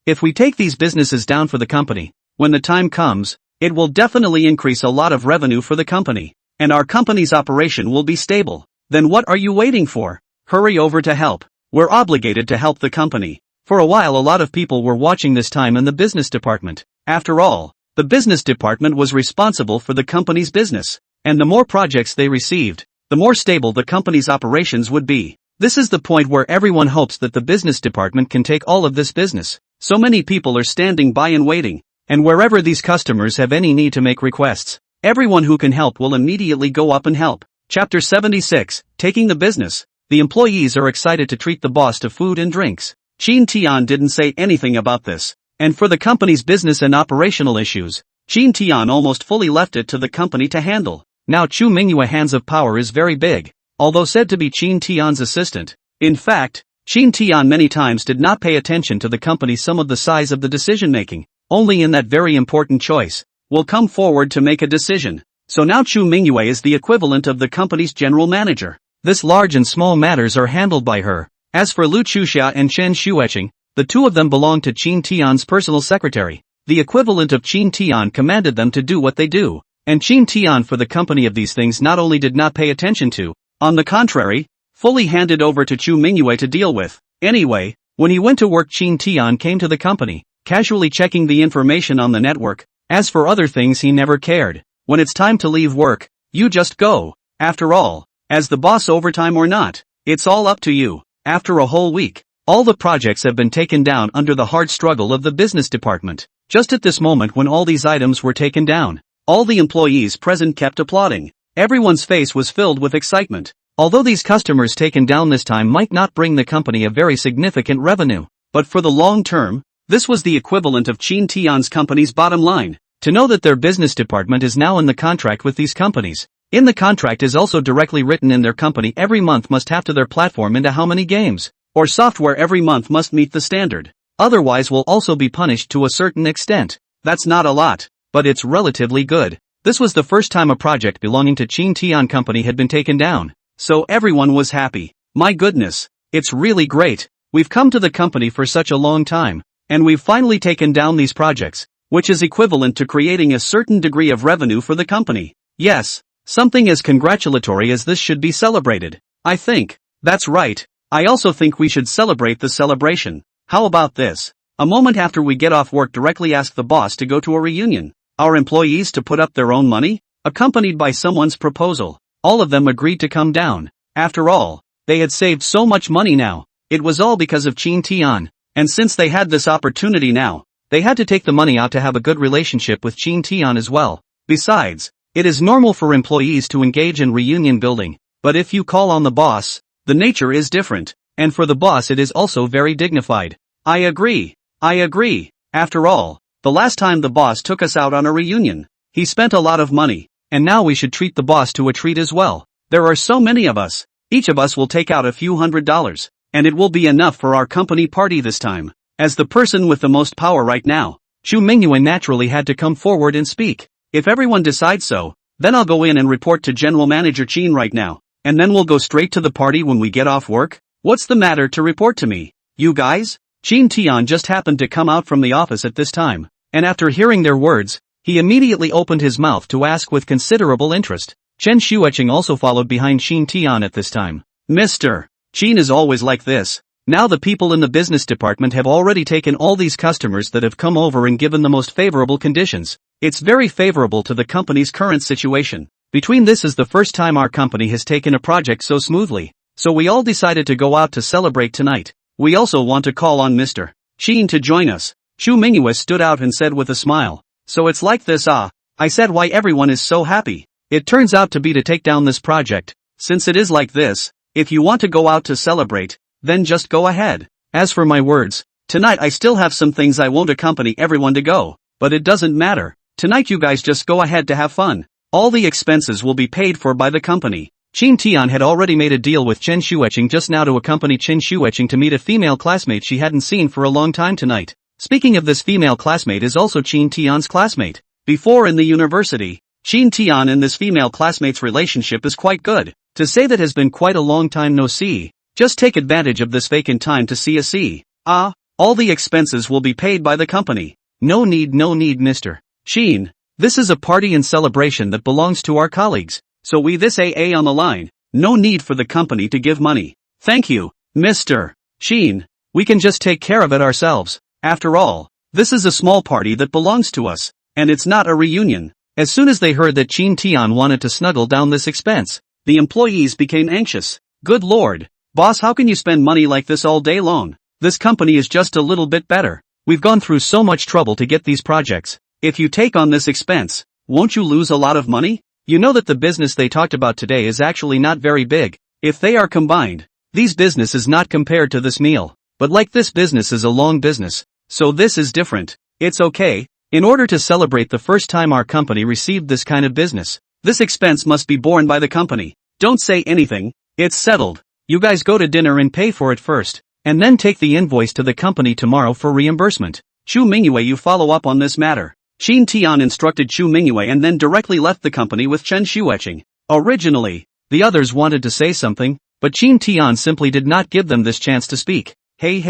If we take these businesses down for the company, when the time comes, it will definitely increase a lot of revenue for the company, and our company's operation will be stable. Then what are you waiting for? Hurry over to help. We're obligated to help the company. For a while a lot of people were watching this time in the business department. After all, the business department was responsible for the company's business, and the more projects they received, the more stable the company's operations would be. This is the point where everyone hopes that the business department can take all of this business. So many people are standing by and waiting, and wherever these customers have any need to make requests, everyone who can help will immediately go up and help. Chapter 76, Taking the Business. The employees are excited to treat the boss to food and drinks. Chin Tian didn't say anything about this, and for the company's business and operational issues, Chin Tian almost fully left it to the company to handle. Now Chu Minghua hands of power is very big, although said to be Chin Tian's assistant. In fact, Chin Tian many times did not pay attention to the company some of the size of the decision making, only in that very important choice, will come forward to make a decision. So now Chu Mingyue is the equivalent of the company's general manager. This large and small matters are handled by her. As for Lu Chuxia and Chen Xueqing, the two of them belong to Qin Tian's personal secretary. The equivalent of Qin Tian commanded them to do what they do. And Qin Tian for the company of these things not only did not pay attention to, on the contrary, fully handed over to Chu Mingyue to deal with. Anyway, when he went to work, Qin Tian came to the company, casually checking the information on the network. As for other things, he never cared. When it's time to leave work, you just go. After all, as the boss, overtime or not, it's all up to you. After a whole week, all the projects have been taken down under the hard struggle of the business department. Just at this moment when all these items were taken down, all the employees present kept applauding. Everyone's face was filled with excitement. Although these customers taken down this time might not bring the company a very significant revenue, but for the long term, this was the equivalent of Qin Tian's company's bottom line. To know that their business department is now in the contract with these companies. In the contract is also directly written in their company every month must have to their platform into how many games or software every month must meet the standard. Otherwise will also be punished to a certain extent. That's not a lot, but it's relatively good. This was the first time a project belonging to Qin Tian company had been taken down. So everyone was happy. My goodness, it's really great. We've come to the company for such a long time, and we've finally taken down these projects, which is equivalent to creating a certain degree of revenue for the company. Yes. Something as congratulatory as this should be celebrated. I think. That's right. I also think we should celebrate the celebration. How about this? A moment after we get off work, directly ask the boss to go to a reunion. Our employees to put up their own money, accompanied by someone's proposal. All of them agreed to come down. After all, they had saved so much money now. It was all because of Qin Tian. And since they had this opportunity now, they had to take the money out to have a good relationship with Qin Tian as well. Besides, it is normal for employees to engage in reunion building, but if you call on the boss, the nature is different, and for the boss it is also very dignified. I agree. After all, the last time the boss took us out on a reunion, he spent a lot of money, and now we should treat the boss to a treat as well. There are so many of us. Each of us will take out a few $100s, and it will be enough for our company party this time. As the person with the most power right now, Chu Mingyue naturally had to come forward and speak. If everyone decides so, then I'll go in and report to General Manager Qin right now, and then we'll go straight to the party when we get off work. What's the matter to report to me, you guys? Qin Tian just happened to come out from the office at this time, and after hearing their words, he immediately opened his mouth to ask with considerable interest. Chen Xueqing also followed behind Qin Tian at this time. Mr. Qin is always like this. Now the people in the business department have already taken all these customers that have come over and given the most favorable conditions. It's very favorable to the company's current situation. Between this is the first time our company has taken a project so smoothly. So we all decided to go out to celebrate tonight. We also want to call on Mr. Qin to join us. Chu Mingyue stood out and said with a smile. So it's like this, I said why everyone is so happy. It turns out to be to take down this project. Since it is like this, if you want to go out to celebrate, then just go ahead. As for my words, tonight I still have some things I won't accompany everyone to go, but it doesn't matter. Tonight you guys just go ahead to have fun. All the expenses will be paid for by the company. Qin Tian had already made a deal with Chen Xueqing just now to accompany Chen Xueqing to meet a female classmate she hadn't seen for a long time tonight. Speaking of this female classmate is also Qin Tian's classmate. Before in the university, Qin Tian and this female classmate's relationship is quite good. To say that has been quite a long time no see. Just take advantage of this vacant time to see. All the expenses will be paid by the company. No need Mr. Qin. This is a party and celebration that belongs to our colleagues. So we this AA on the line. No need for the company to give money. Thank you, Mr. Qin. We can just take care of it ourselves. After all, this is a small party that belongs to us, and it's not a reunion. As soon as they heard that Qin Tian wanted to snuggle down this expense, the employees became anxious. Good lord. Boss, how can you spend money like this all day long? This company is just a little bit better. We've gone through so much trouble to get these projects. If you take on this expense, won't you lose a lot of money? You know that the business they talked about today is actually not very big. If they are combined, these business is not compared to this meal. But like this business is a long business, so this is different. It's okay. In order to celebrate the first time our company received this kind of business, this expense must be borne by the company. Don't say anything. It's settled. You guys go to dinner and pay for it first, and then take the invoice to the company tomorrow for reimbursement. Chu Mingyue, you follow up on this matter. Qin Tian instructed Chu Mingyue and then directly left the company with Chen Shueqing. Originally, the others wanted to say something, but Qin Tian simply did not give them this chance to speak. Hey,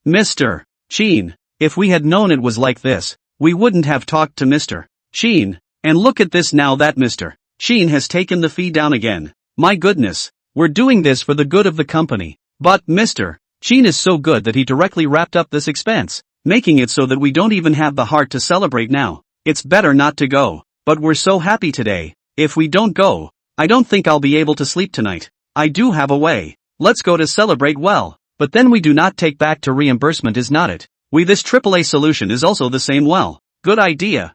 Mr. Qin, if we had known it was like this, we wouldn't have talked to Mr. Qin. And look at this now that Mr. Qin has taken the fee down again. My goodness, we're doing this for the good of the company. But Mr. Qin is so good that he directly wrapped up this expense, making it so that we don't even have the heart to celebrate now. It's better not to go, but we're so happy today. If we don't go, I don't think I'll be able to sleep tonight. I do have a way. Let's go to celebrate well, but then we do not take back to reimbursement, is not it? This AAA solution is also the same. Well, good idea.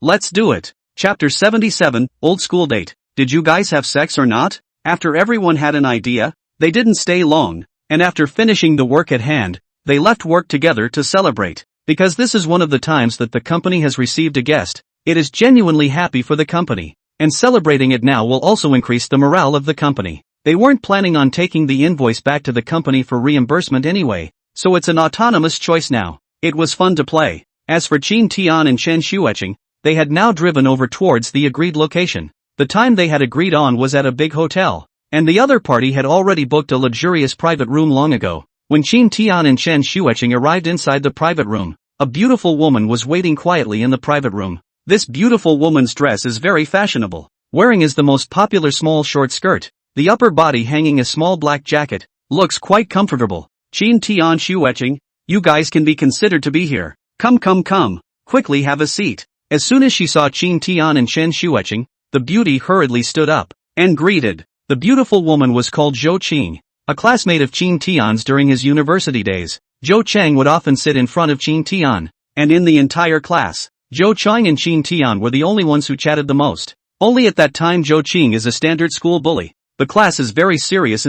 Let's do it. Chapter 77, Old School Date. Did you guys have sex or not? After everyone had an idea, they didn't stay long, and after finishing the work at hand, they left work together to celebrate. Because this is one of the times that the company has received a guest, it is genuinely happy for the company, and celebrating it now will also increase the morale of the company. They weren't planning on taking the invoice back to the company for reimbursement anyway, so it's an autonomous choice now. It was fun to play. As for Qin Tian and Chen Shueqing, they had now driven over towards the agreed location. The time they had agreed on was at a big hotel, and the other party had already booked a luxurious private room long ago. When Qin Tian and Chen Shueqing arrived inside the private room, a beautiful woman was waiting quietly in the private room. This beautiful woman's dress is very fashionable. Wearing is the most popular small short skirt, the upper body hanging a small black jacket, looks quite comfortable. Qin Tian Shueqing, you guys can be considered to be here. Come. Quickly have a seat. As soon as she saw Qin Tian and Chen Shueqing, the beauty hurriedly stood up and greeted. The beautiful woman was called Zhou Qing, a classmate of Qin Tian's during his university days. Zhou Cheng would often sit in front of Qin Tian, and in the entire class, Zhou Cheng and Qin Tian were the only ones who chatted the most. Only at that time Zhou Qing is a standard school bully. The class is very serious.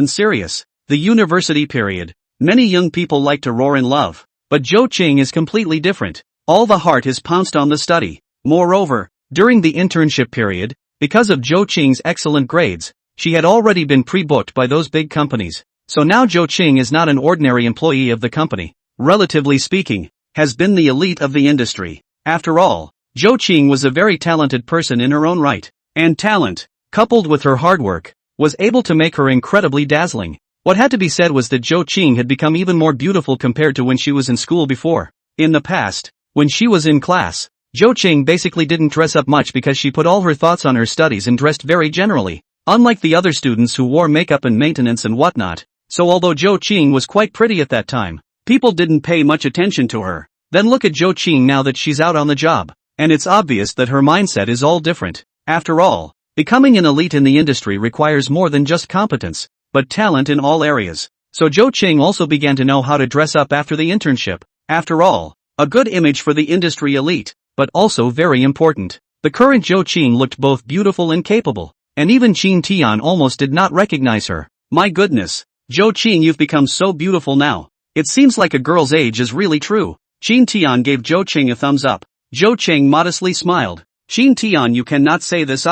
The university period. Many young people like to roar in love, but Zhou Qing is completely different. All the heart is pounced on the study. Moreover, during the internship period, because of Zhou Qing's excellent grades, she had already been pre-booked by those big companies. So now Zhou Qing is not an ordinary employee of the company. Relatively speaking, has been the elite of the industry. After all, Zhou Qing was a very talented person in her own right. And talent, coupled with her hard work, was able to make her incredibly dazzling. What had to be said was that Zhou Qing had become even more beautiful compared to when she was in school before. In the past, when she was in class, Zhou Qing basically didn't dress up much because she put all her thoughts on her studies and dressed very generally, unlike the other students who wore makeup and maintenance and whatnot. So although Zhou Qing was quite pretty at that time, people didn't pay much attention to her. Then look at Zhou Qing now that she's out on the job, and it's obvious that her mindset is all different. After all, becoming an elite in the industry requires more than just competence, but talent in all areas. So Zhou Qing also began to know how to dress up after the internship. After all, a good image for the industry elite, but also very important. The current Zhou Qing looked both beautiful and capable, and even Qin Tian almost did not recognize her. My goodness, Zhou Qing, you've become so beautiful now. It seems like a girl's age is really true. Qin Tian gave Zhou Qing a thumbs up. Zhou Qing modestly smiled. Qin Tian, you cannot say this.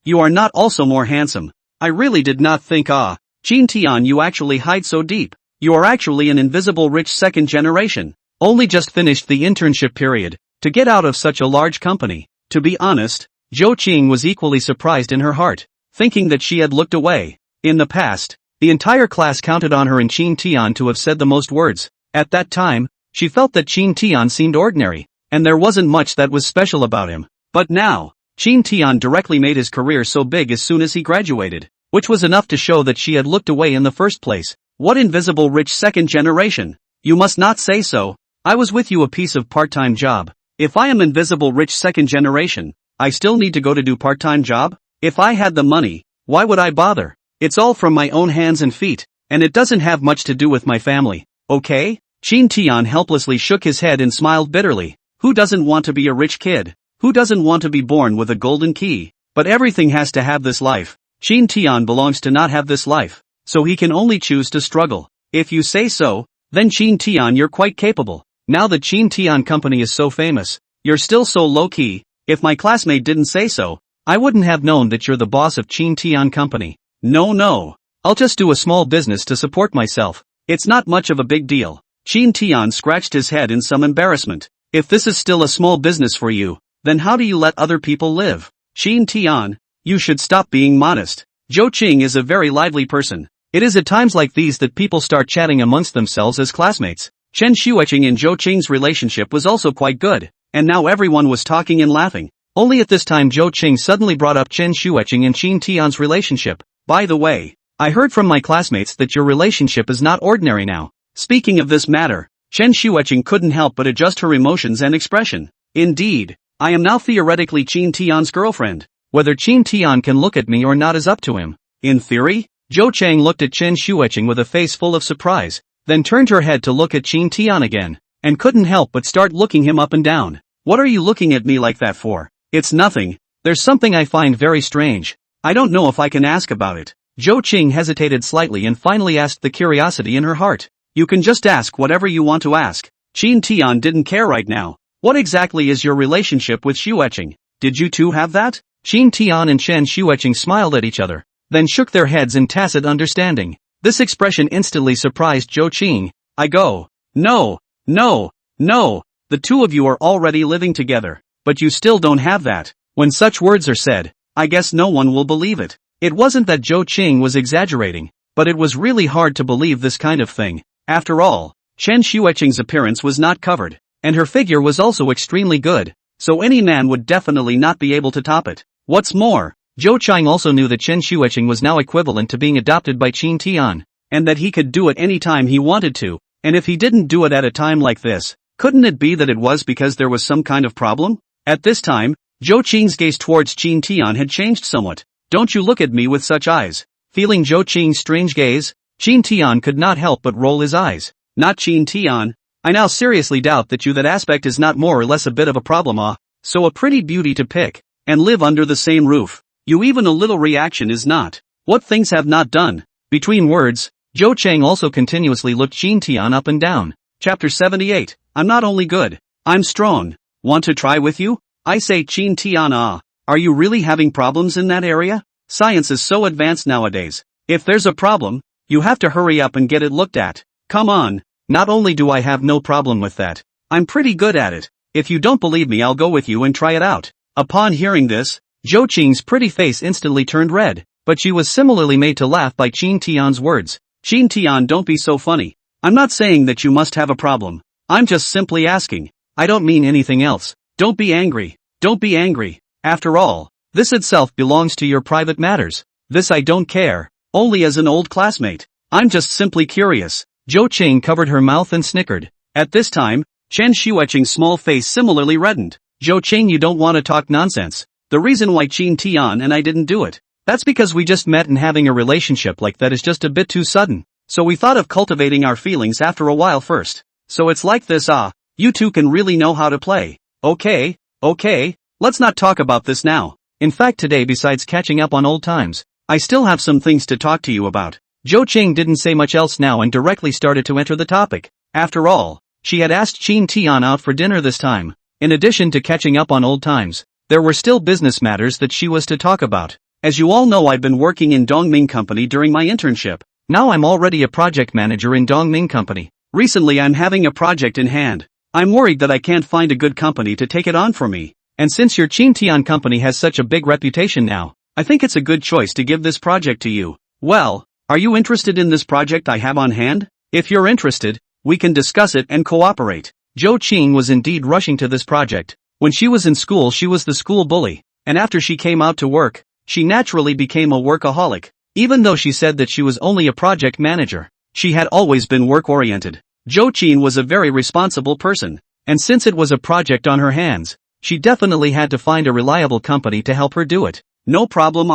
You are not also more handsome. I really did not think. Qin Tian, you actually hide so deep. You are actually an invisible rich second generation. Only just finished the internship period, to get out of such a large company. To be honest, Zhou Qing was equally surprised in her heart, thinking that she had looked away. In the past, the entire class counted on her and Qin Tian to have said the most words. At that time, she felt that Qin Tian seemed ordinary, and there wasn't much that was special about him. But now, Qin Tian directly made his career so big as soon as he graduated, which was enough to show that she had looked away in the first place. What invisible rich second generation? You must not say so. I was with you a piece of part-time job. If I am invisible rich second generation, I still need to go to do part-time job? If I had the money, why would I bother? It's all from my own hands and feet, and it doesn't have much to do with my family. Okay? Qin Tian helplessly shook his head and smiled bitterly. Who doesn't want to be a rich kid? Who doesn't want to be born with a golden key? But everything has to have this life. Qin Tian belongs to not have this life, so he can only choose to struggle. If you say so, then Qin Tian, you're quite capable. Now the Qin Tian company is so famous, you're still so low-key. If my classmate didn't say so, I wouldn't have known that you're the boss of Qin Tian company. No. I'll just do a small business to support myself. It's not much of a big deal. Qin Tian scratched his head in some embarrassment. If this is still a small business for you, then how do you let other people live? Shin Tian, you should stop being modest. Zhou Qing is a very lively person. It is at times like these that people start chatting amongst themselves as classmates. Chen Xueqing and Zhou Qing's relationship was also quite good, and now everyone was talking and laughing. Only at this time Zhou Qing suddenly brought up Chen Xueqing and Shin Tian's relationship. By the way, I heard from my classmates that your relationship is not ordinary now. Speaking of this matter, Chen Xueqing couldn't help but adjust her emotions and expression. Indeed, I am now theoretically Qin Tian's girlfriend. Whether Qin Tian can look at me or not is up to him. In theory? Zhou Chang looked at Chen Xueqing with a face full of surprise, then turned her head to look at Qin Tian again, and couldn't help but start looking him up and down. What are you looking at me like that for? It's nothing. There's something I find very strange. I don't know if I can ask about it. Zhou Qing hesitated slightly and finally asked the curiosity in her heart. You can just ask whatever you want to ask. Qin Tian didn't care right now. What exactly is your relationship with Xueqing? Did you two have that? Qin Tian and Chen Xueqing smiled at each other, then shook their heads in tacit understanding. This expression instantly surprised Zhou Qing. No, the two of you are already living together, but you still don't have that. When such words are said, I guess no one will believe it. It wasn't that Zhou Qing was exaggerating, but it was really hard to believe this kind of thing. After all, Chen Xueqing's appearance was not covered, and her figure was also extremely good, so any man would definitely not be able to top it. What's more, Zhou Qing also knew that Chen Xueqing was now equivalent to being adopted by Qin Tian, and that he could do it any time he wanted to, and if he didn't do it at a time like this, couldn't it be that it was because there was some kind of problem? At this time, Zhou Qing's gaze towards Qin Tian had changed somewhat. Don't you look at me with such eyes. Feeling Zhou Qing's strange gaze, Qin Tian could not help but roll his eyes. Not Qin Tian. I now seriously doubt that aspect is not more or less a bit of a problem. So a pretty beauty to pick, and live under the same roof. You even a little reaction is not. What things have not done. Between words, Zhou Chang also continuously looked Qin Tian up and down. Chapter 78. I'm not only good, I'm strong. Want to try with you? I say Qin Tian. Are you really having problems in that area? Science is so advanced nowadays. If there's a problem, you have to hurry up and get it looked at. Come on. Not only do I have no problem with that, I'm pretty good at it. If you don't believe me, I'll go with you and try it out. Upon hearing this, Zhou Qing's pretty face instantly turned red, but she was similarly made to laugh by Qin Tian's words. Qin Tian, don't be so funny. I'm not saying that you must have a problem. I'm just simply asking. I don't mean anything else. Don't be angry. Don't be angry. After all, this itself belongs to your private matters. This I don't care. Only as an old classmate. I'm just simply curious. Zhou Qing covered her mouth and snickered. At this time, Chen Xueqing's small face similarly reddened. Zhou Qing, you don't want to talk nonsense. The reason why Qin Tian and I didn't do it, that's because we just met and having a relationship like that is just a bit too sudden. So we thought of cultivating our feelings after a while first. So it's like this. You two can really know how to play. Okay, let's not talk about this now. In fact, today, besides catching up on old times, I still have some things to talk to you about. Zhou Qing didn't say much else now and directly started to enter the topic. After all, she had asked Qin Tian out for dinner this time. In addition to catching up on old times, there were still business matters that she was to talk about. As you all know, I've been working in Dongming Company during my internship. Now I'm already a project manager in Dongming Company. Recently I'm having a project in hand. I'm worried that I can't find a good company to take it on for me. And since your Qin Tian company has such a big reputation now, I think it's a good choice to give this project to you. Well, are you interested in this project I have on hand? If you're interested, we can discuss it and cooperate. Zhou Qing was indeed rushing to this project. When she was in school, she was the school bully, and after she came out to work, she naturally became a workaholic. Even though she said that she was only a project manager, she had always been work-oriented. Zhou Qing was a very responsible person, and since it was a project on her hands, she definitely had to find a reliable company to help her do it. No problem.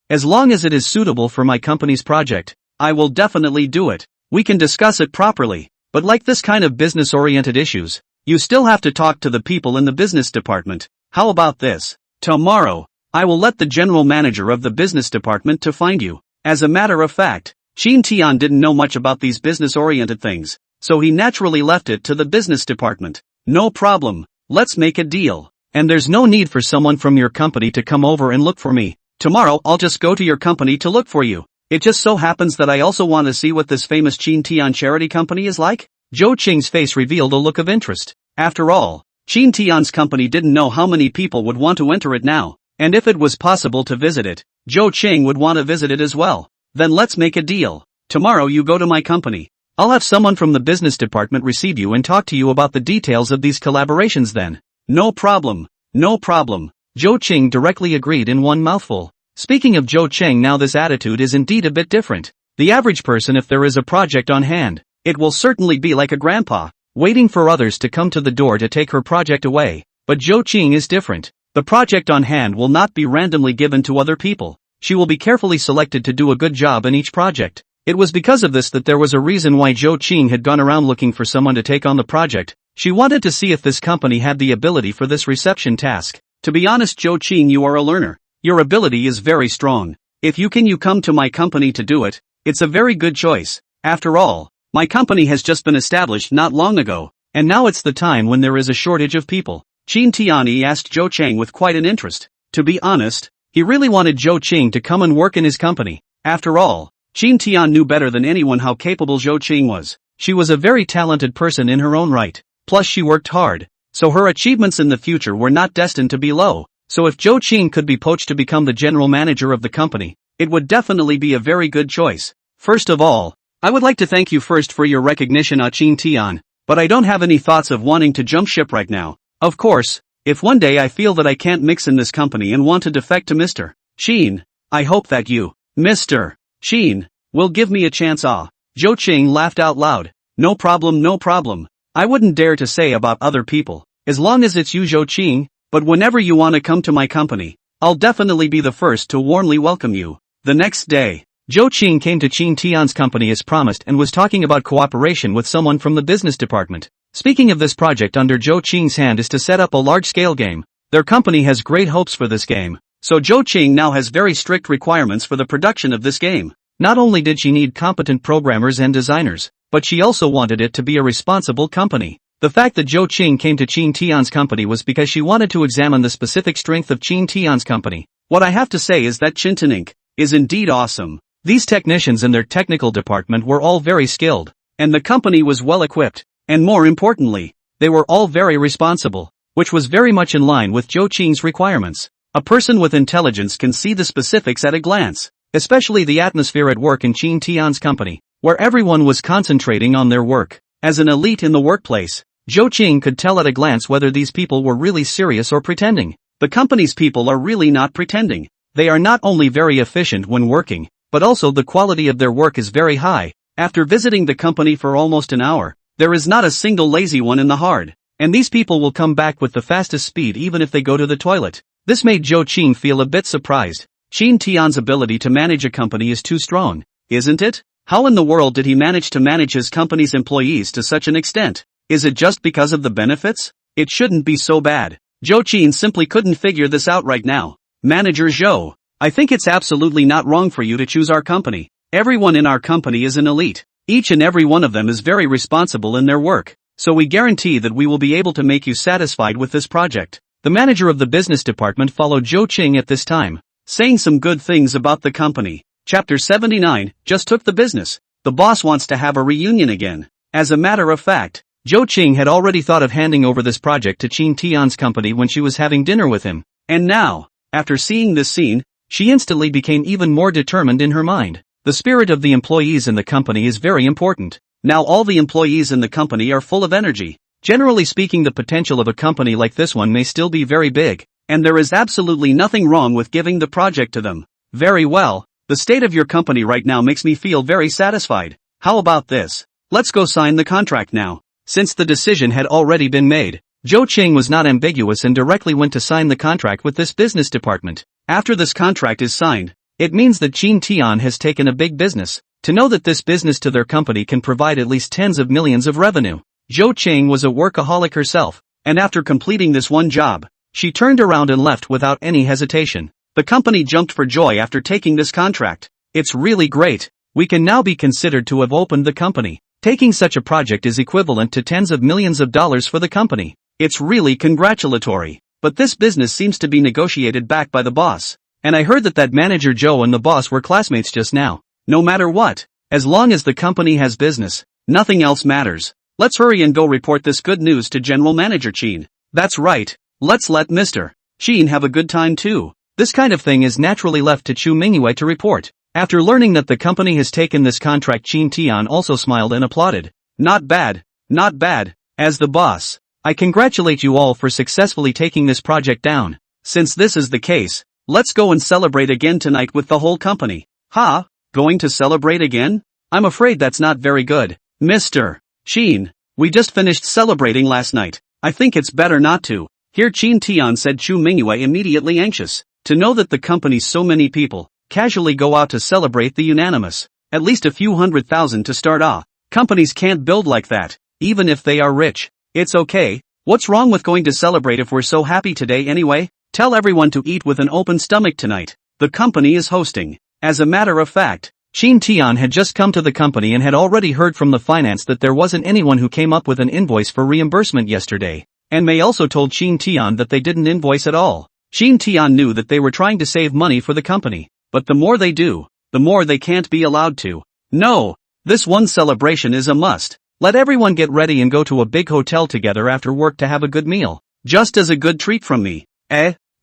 As long as it is suitable for my company's project, I will definitely do it. We can discuss it properly, but like this kind of business-oriented issues, you still have to talk to the people in the business department. How about this? Tomorrow, I will let the general manager of the business department to find you. As a matter of fact, Qin Tian didn't know much about these business-oriented things, so he naturally left it to the business department. No problem, let's make a deal. And there's no need for someone from your company to come over and look for me. Tomorrow I'll just go to your company to look for you. It just so happens that I also want to see what this famous Qin Tian charity company is like. Zhou Qing's face revealed a look of interest. After all, Qin Tian's company didn't know how many people would want to enter it now, and if it was possible to visit it, Zhou Qing would want to visit it as well. Then let's make a deal. Tomorrow you go to my company. I'll have someone from the business department receive you and talk to you about the details of these collaborations then. No problem. No problem. Zhou Qing directly agreed in one mouthful. Speaking of Zhou Qing now, this attitude is indeed a bit different. The average person, if there is a project on hand, it will certainly be like a grandpa, waiting for others to come to the door to take her project away. But Zhou Qing is different. The project on hand will not be randomly given to other people. She will be carefully selected to do a good job in each project. It was because of this that there was a reason why Zhou Qing had gone around looking for someone to take on the project. She wanted to see if this company had the ability for this reception task. To be honest, Zhou Qing, you are a learner. Your ability is very strong. If you come to my company to do it, it's a very good choice. After all, my company has just been established not long ago, and now it's the time when there is a shortage of people. Qin Tian asked Zhou Qing with quite an interest. To be honest, he really wanted Zhou Qing to come and work in his company. After all, Qin Tian knew better than anyone how capable Zhou Qing was. She was a very talented person in her own right. Plus she worked hard, so her achievements in the future were not destined to be low. So if Zhou Qing could be poached to become the general manager of the company, it would definitely be a very good choice. First of all, I would like to thank you first for your recognition, Qin Tian, but I don't have any thoughts of wanting to jump ship right now. Of course, if one day I feel that I can't mix in this company and want to defect to Mr. Qin, I hope that you, Mr. Qin, will give me a chance. Zhou Qing laughed out loud. No problem, no problem. I wouldn't dare to say about other people, as long as it's you, Zhou Qing, but whenever you want to come to my company, I'll definitely be the first to warmly welcome you. The next day, Zhou Qing came to Qin Tian's company as promised and was talking about cooperation with someone from the business department. Speaking of this project under Zhou Qing's hand is to set up a large-scale game. Their company has great hopes for this game, so Zhou Qing now has very strict requirements for the production of this game. Not only did she need competent programmers and designers, but she also wanted it to be a responsible company. The fact that Zhou Qing came to Qin Tian's company was because she wanted to examine the specific strength of Qin Tian's company. What I have to say is that Qin is indeed awesome. These technicians and their technical department were all very skilled, and the company was well equipped. And more importantly, they were all very responsible, which was very much in line with Zhou Qing's requirements. A person with intelligence can see the specifics at a glance, especially the atmosphere at work in Qin Tian's company, where everyone was concentrating on their work. As an elite in the workplace, Zhou Qing could tell at a glance whether these people were really serious or pretending. The company's people are really not pretending. They are not only very efficient when working, but also the quality of their work is very high. After visiting the company for almost an hour, there is not a single lazy one in the hard, and these people will come back with the fastest speed even if they go to the toilet. This made Zhou Qing feel a bit surprised. Qin Tian's ability to manage a company is too strong, isn't it? How in the world did he manage to manage his company's employees to such an extent? Is it just because of the benefits? It shouldn't be so bad. Zhou Qing simply couldn't figure this out right now. Manager Zhou, I think it's absolutely not wrong for you to choose our company. Everyone in our company is an elite. Each and every one of them is very responsible in their work, so we guarantee that we will be able to make you satisfied with this project. The manager of the business department followed Zhou Qing at this time, saying some good things about the company. Chapter 79, just took the business. The boss wants to have a reunion again. As a matter of fact, Zhou Qing had already thought of handing over this project to Qin Tian's company when she was having dinner with him. And now, after seeing this scene, she instantly became even more determined in her mind. The spirit of the employees in the company is very important. Now all the employees in the company are full of energy. Generally speaking, the potential of a company like this one may still be very big, and there is absolutely nothing wrong with giving the project to them. Very well, the state of your company right now makes me feel very satisfied. How about this? Let's go sign the contract now. Since the decision had already been made, Zhou Qing was not ambiguous and directly went to sign the contract with this business department. After this contract is signed, it means that Qin Tian has taken a big business. To know that this business to their company can provide at least tens of millions of revenue. Zhou Qing was a workaholic herself, and after completing this one job, she turned around and left without any hesitation. The company jumped for joy after taking this contract. It's really great. We can now be considered to have opened the company. Taking such a project is equivalent to tens of millions of dollars for the company. It's really congratulatory. But this business seems to be negotiated back by the boss. And I heard that manager Joe and the boss were classmates just now. No matter what, as long as the company has business, nothing else matters. Let's hurry and go report this good news to General Manager Qin. That's right, let's let Mr. Sheen have a good time too. This kind of thing is naturally left to Chu Mingyue to report. After learning that the company has taken this contract, Qin Tian also smiled and applauded. Not bad, not bad. As the boss, I congratulate you all for successfully taking this project down. Since this is the case, let's go and celebrate again tonight with the whole company. Ha? Going to celebrate again? I'm afraid that's not very good. Mr. Sheen, we just finished celebrating last night. I think it's better not to. Here Qin Tian said. Chu Mingyue immediately anxious to know that the company's so many people casually go out to celebrate the unanimous. At least a few 100,000 to start off. Companies can't build like that, even if they are rich. It's okay. What's wrong with going to celebrate if we're so happy today anyway? Tell everyone to eat with an open stomach tonight. The company is hosting. As a matter of fact, Qin Tian had just come to the company and had already heard from the finance that there wasn't anyone who came up with an invoice for reimbursement yesterday. And Mei also told Qin Tian that they didn't invoice at all. Qin Tian knew that they were trying to save money for the company. But the more they do, the more they can't be allowed to. No, this one celebration is a must. Let everyone get ready and go to a big hotel together after work to have a good meal. Just as a good treat from me.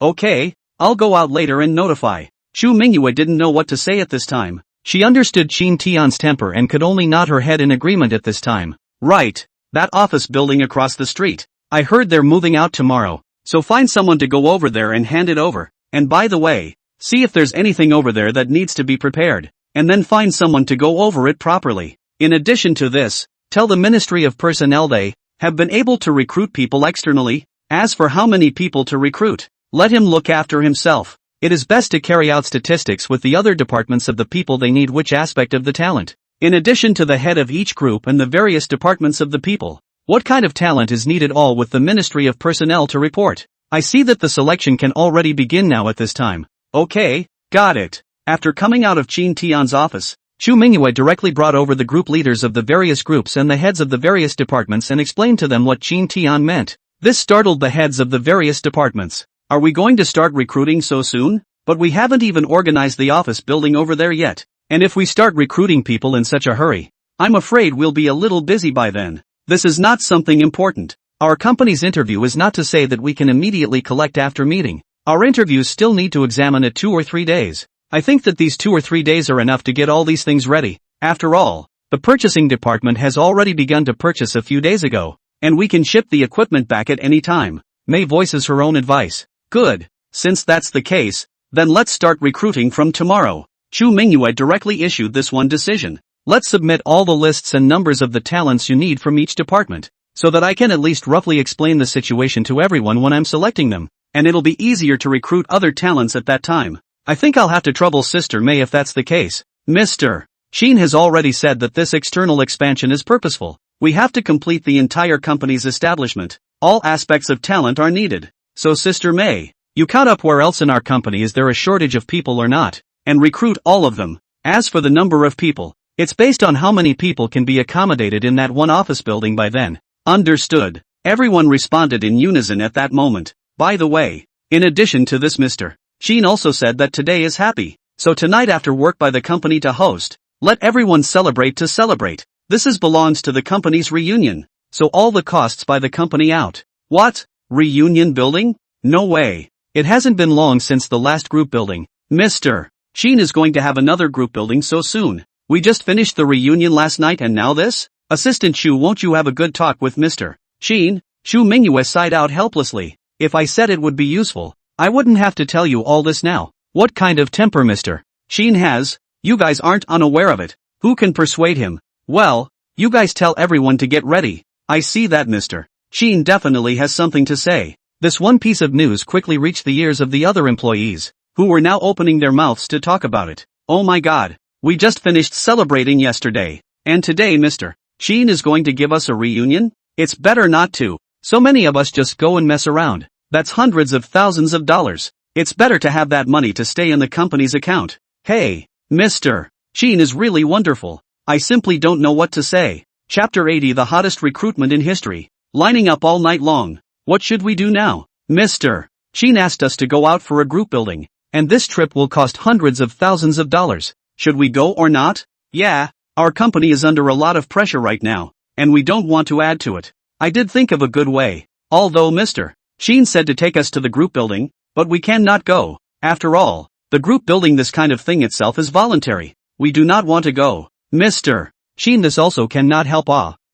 Okay, I'll go out later and notify. Chu Mingyue didn't know what to say at this time. She understood Qin Tian's temper and could only nod her head in agreement at this time. Right, that office building across the street. I heard they're moving out tomorrow, so find someone to go over there and hand it over. And by the way, see if there's anything over there that needs to be prepared, and then find someone to go over it properly. In addition to this, tell the Ministry of Personnel they have been able to recruit people externally. As for how many people to recruit, let him look after himself. It is best to carry out statistics with the other departments of the people they need, which aspect of the talent. In addition to the head of each group and the various departments of the people, what kind of talent is needed, all with the Ministry of Personnel to report. I see that the selection can already begin now at this time. Okay, got it. After coming out of Qin Tian's office, Chu Mingyue directly brought over the group leaders of the various groups and the heads of the various departments and explained to them what Qin Tian meant. This startled the heads of the various departments. Are we going to start recruiting so soon? But we haven't even organized the office building over there yet. And if we start recruiting people in such a hurry, I'm afraid we'll be a little busy by then. This is not something important. Our company's interview is not to say that we can immediately collect after meeting. Our interviews still need to examine it 2 or 3 days. I think that these 2 or 3 days are enough to get all these things ready. After all, the purchasing department has already begun to purchase a few days ago, and we can ship the equipment back at any time. Mei voices her own advice. Good. Since that's the case, then let's start recruiting from tomorrow. Chu Mingyue directly issued this one decision. Let's submit all the lists and numbers of the talents you need from each department, so that I can at least roughly explain the situation to everyone when I'm selecting them, and it'll be easier to recruit other talents at that time. I think I'll have to trouble Sister Mei if that's the case. Mr. Sheen has already said that this external expansion is purposeful. We have to complete the entire company's establishment. All aspects of talent are needed. So Sister Mei, you count up where else in our company is there a shortage of people or not, and recruit all of them. As for the number of people, it's based on how many people can be accommodated in that one office building by then. Understood. Everyone responded in unison at that moment. By the way, in addition to this, Mr. Sheen also said that today is happy, so tonight after work by the company to host, let everyone celebrate to celebrate. This belongs to the company's reunion, so all the costs by the company out. What? Reunion building? No way. It hasn't been long since the last group building. Mr. Sheen is going to have another group building so soon. We just finished the reunion last night and now this? Assistant Chu, won't you have a good talk with Mr. Sheen? Chu Mingyue sighed out helplessly. If I said it would be useful, I wouldn't have to tell you all this now. What kind of temper Mr. Sheen has? You guys aren't unaware of it. Who can persuade him? Well, you guys tell everyone to get ready. I see that Mr. Sheen definitely has something to say. This one piece of news quickly reached the ears of the other employees, who were now opening their mouths to talk about it. Oh my god. We just finished celebrating yesterday, and today Mr. Sheen is going to give us a reunion? It's better not to. So many of us just go and mess around. That's hundreds of thousands of dollars. It's better to have that money to stay in the company's account. Hey, Mr. Sheen is really wonderful. I simply don't know what to say. Chapter 80, the hottest recruitment in history. Lining up all night long. What should we do now? Mr. Sheen asked us to go out for a group building, and this trip will cost hundreds of thousands of dollars. Should we go or not? Yeah, our company is under a lot of pressure right now, and we don't want to add to it. I did think of a good way. Although Mr. Sheen said to take us to the group building, but we cannot go. After all, the group building, this kind of thing itself is voluntary. We do not want to go. Mr. Sheen, this also cannot help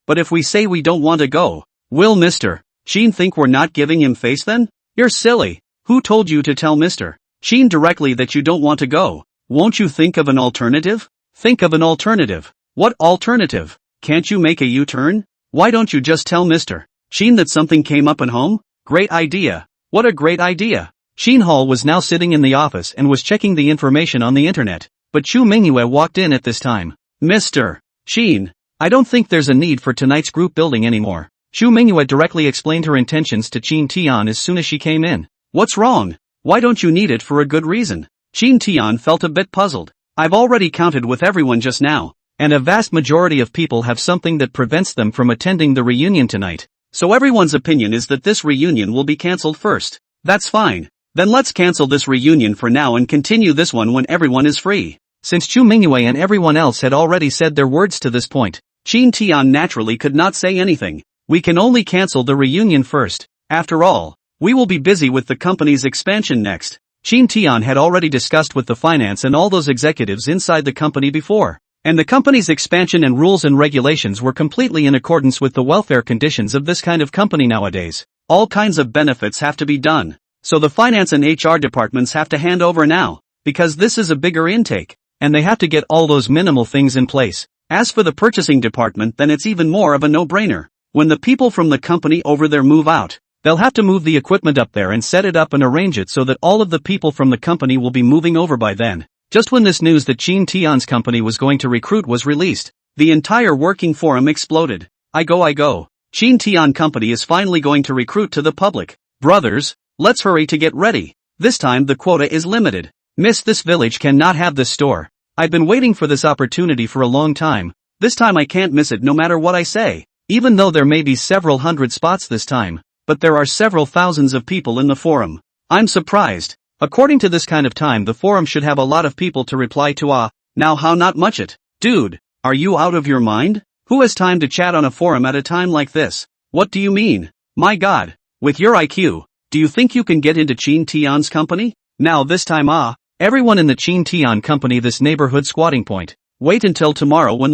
but if we say we don't want to go, will Mr. Sheen think we're not giving him face then? You're silly. Who told you to tell Mr. Sheen directly that you don't want to go? Won't you think of an alternative? Think of an alternative. What alternative? Can't you make a U-turn? Why don't you just tell Mr. Sheen that something came up at home? Great idea. What a great idea. Sheen Hall was now sitting in the office and was checking the information on the internet, but Chu Mingyue walked in at this time. Mr. Sheen, I don't think there's a need for tonight's group building anymore. Chu Mingyue directly explained her intentions to Qin Tian as soon as she came in. What's wrong? Why don't you need it for a good reason? Qin Tian felt a bit puzzled. I've already counted with everyone just now, and a vast majority of people have something that prevents them from attending the reunion tonight. So everyone's opinion is that this reunion will be cancelled first. That's fine. Then let's cancel this reunion for now and continue this one when everyone is free. Since Chu Mingyue and everyone else had already said their words to this point, Qin Tian naturally could not say anything. We can only cancel the reunion first. After all, we will be busy with the company's expansion next. Qin Tian had already discussed with the finance and all those executives inside the company before, and the company's expansion and rules and regulations were completely in accordance with the welfare conditions of this kind of company nowadays. All kinds of benefits have to be done. So the finance and HR departments have to hand over now, because this is a bigger intake, and they have to get all those minimal things in place. As for the purchasing department, then it's even more of a no-brainer. When the people from the company over there move out, they'll have to move the equipment up there and set it up and arrange it so that all of the people from the company will be moving over by then. Just when this news that Qin Tian's company was going to recruit was released, the entire working forum exploded. I go. Qin Tian company is finally going to recruit to the public. Brothers, let's hurry to get ready. This time the quota is limited. Miss, this village cannot have this store. I've been waiting for this opportunity for a long time. This time I can't miss it no matter what I say. Even though there may be several hundred spots this time, but there are several thousands of people in the forum. I'm surprised. According to this kind of time, the forum should have a lot of people to reply to. Now how not much it? Dude, are you out of your mind? Who has time to chat on a forum at a time like this? What do you mean? My God, with your IQ, do you think you can get into Qin Tian's company? Now this time everyone in the Qin Tian company, this neighborhood squatting point. Wait until tomorrow when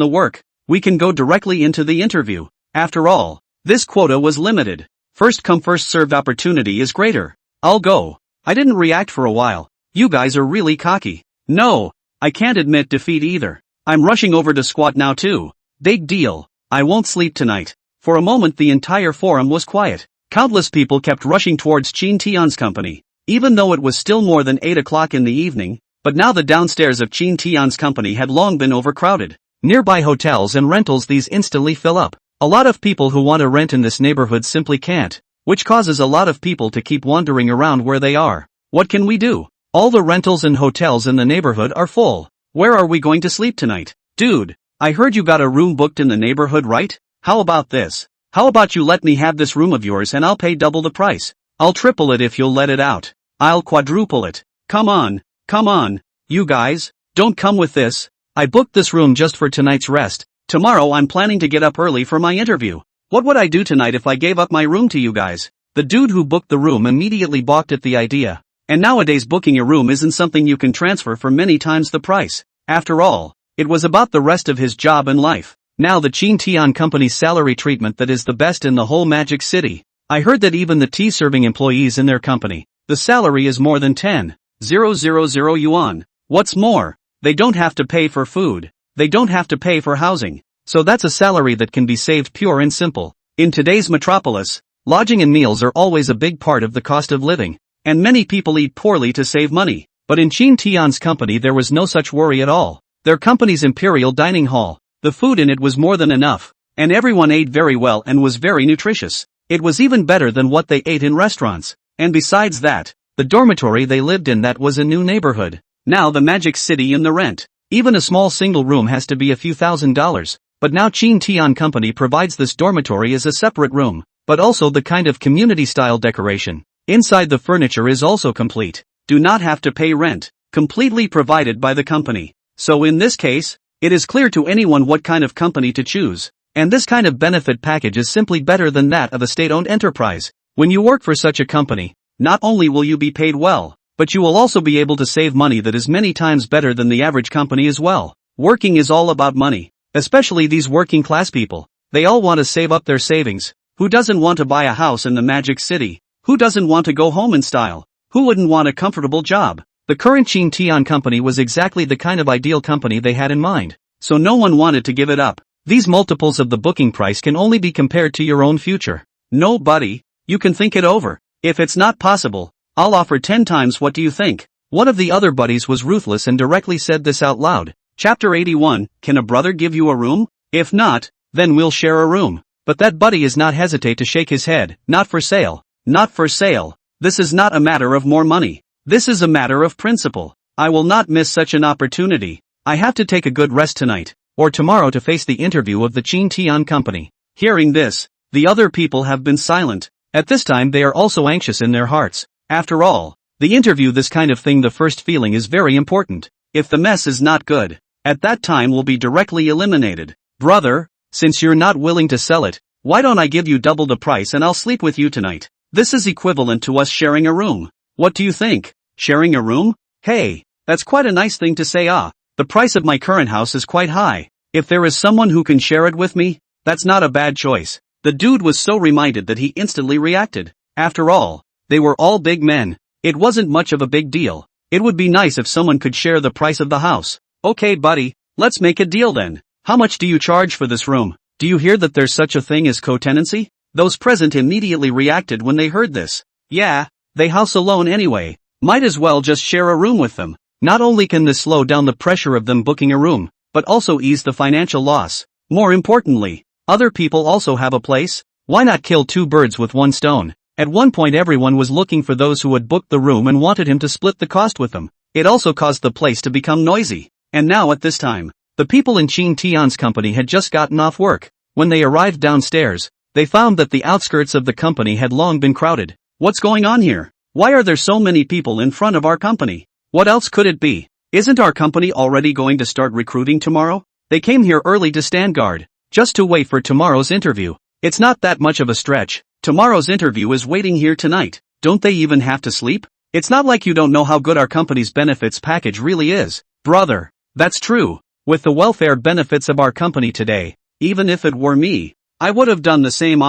we can go directly into the interview. After all, this quota was limited. First come first served opportunity is greater. I'll go. I didn't react for a while. You guys are really cocky. No, I can't admit defeat either. I'm rushing over to squat now too. Big deal. I won't sleep tonight. For a moment the entire forum was quiet. Countless people kept rushing towards Qin Tian's company, even though it was still more than 8 o'clock in the evening, but now the downstairs of Qin Tian's company had long been overcrowded. Nearby hotels and rentals, these instantly fill up. A lot of people who want to rent in this neighborhood simply can't, which causes a lot of people to keep wandering around where they are. What can we do? All the rentals and hotels in the neighborhood are full. Where are we going to sleep tonight? Dude, I heard you got a room booked in the neighborhood, right? How about this? How about you let me have this room of yours and I'll pay double the price. I'll triple it if you'll let it out. I'll quadruple it. Come on. You guys, don't come with this. I booked this room just for tonight's rest. Tomorrow I'm planning to get up early for my interview. What would I do tonight if I gave up my room to you guys? The dude who booked the room immediately balked at the idea. And nowadays booking a room isn't something you can transfer for many times the price. After all, it was about the rest of his job and life. Now the Qin Tian company's salary treatment that is the best in the whole Magic City. I heard that even the tea-serving employees in their company, the salary is more than 10,000 yuan. What's more, they don't have to pay for food. They don't have to pay for housing. So that's a salary that can be saved pure and simple. In today's metropolis, lodging and meals are always a big part of the cost of living, and many people eat poorly to save money. But in Qin Tian's company there was no such worry at all. Their company's imperial dining hall, the food in it was more than enough, and everyone ate very well and was very nutritious. It was even better than what they ate in restaurants. And besides that, the dormitory they lived in, that was a new neighborhood. Now the Magic City and the rent, even a small single room has to be a few $1,000s. But now Qin Tian company provides this dormitory as a separate room, but also the kind of community-style decoration. Inside the furniture is also complete. Do not have to pay rent, completely provided by the company. So in this case, it is clear to anyone what kind of company to choose. And this kind of benefit package is simply better than that of a state-owned enterprise. When you work for such a company, not only will you be paid well, but you will also be able to save money that is many times better than the average company as well. Working is all about money, especially these working class people. They all want to save up their savings. Who doesn't want to buy a house in the Magic City? Who doesn't want to go home in style? Who wouldn't want a comfortable job? The current Chin Tian company was exactly the kind of ideal company they had in mind, so no one wanted to give it up. These multiples of the booking price can only be compared to your own future. No, buddy, you can think it over. If it's not possible, I'll offer 10 times. What do you think? One of the other buddies was ruthless and directly said this out loud. Chapter 81, Can a brother give you a room? If not, then we'll share a room. But that buddy is not hesitate to shake his head. Not for sale. Not for sale. This is not a matter of more money. This is a matter of principle. I will not miss such an opportunity. I have to take a good rest tonight, or tomorrow, to face the interview of the Chin Tian company. Hearing this, the other people have been silent. At this time they are also anxious in their hearts. After all, the interview, this kind of thing, the first feeling is very important. If the mess is not good, at that time will be directly eliminated. Brother, since you're not willing to sell it, why don't I give you double the price and I'll sleep with you tonight? This is equivalent to us sharing a room. What do you think? Sharing a room? Hey, that's quite a nice thing to say. The price of my current house is quite high. If there is someone who can share it with me, that's not a bad choice. The dude was so reminded that he instantly reacted. After all, they were all big men. It wasn't much of a big deal. It would be nice if someone could share the price of the house. Okay, buddy, let's make a deal then. How much do you charge for this room? Do you hear that there's such a thing as co-tenancy? Those present immediately reacted when they heard this. Yeah, they house alone anyway. Might as well just share a room with them. Not only can this slow down the pressure of them booking a room, but also ease the financial loss. More importantly, other people also have a place. Why not kill two birds with one stone? At one point everyone was looking for those who had booked the room and wanted him to split the cost with them. It also caused the place to become noisy. And now at this time, the people in Chin Tian's company had just gotten off work. When they arrived downstairs, they found that the outskirts of the company had long been crowded. What's going on here? Why are there so many people in front of our company? What else could it be? Isn't our company already going to start recruiting tomorrow? They came here early to stand guard, just to wait for tomorrow's interview. It's not that much of a stretch. Tomorrow's interview is waiting here tonight. Don't they even have to sleep? It's not like you don't know how good our company's benefits package really is. Brother, that's true. With the welfare benefits of our company today, even if it were me, I would have done the same.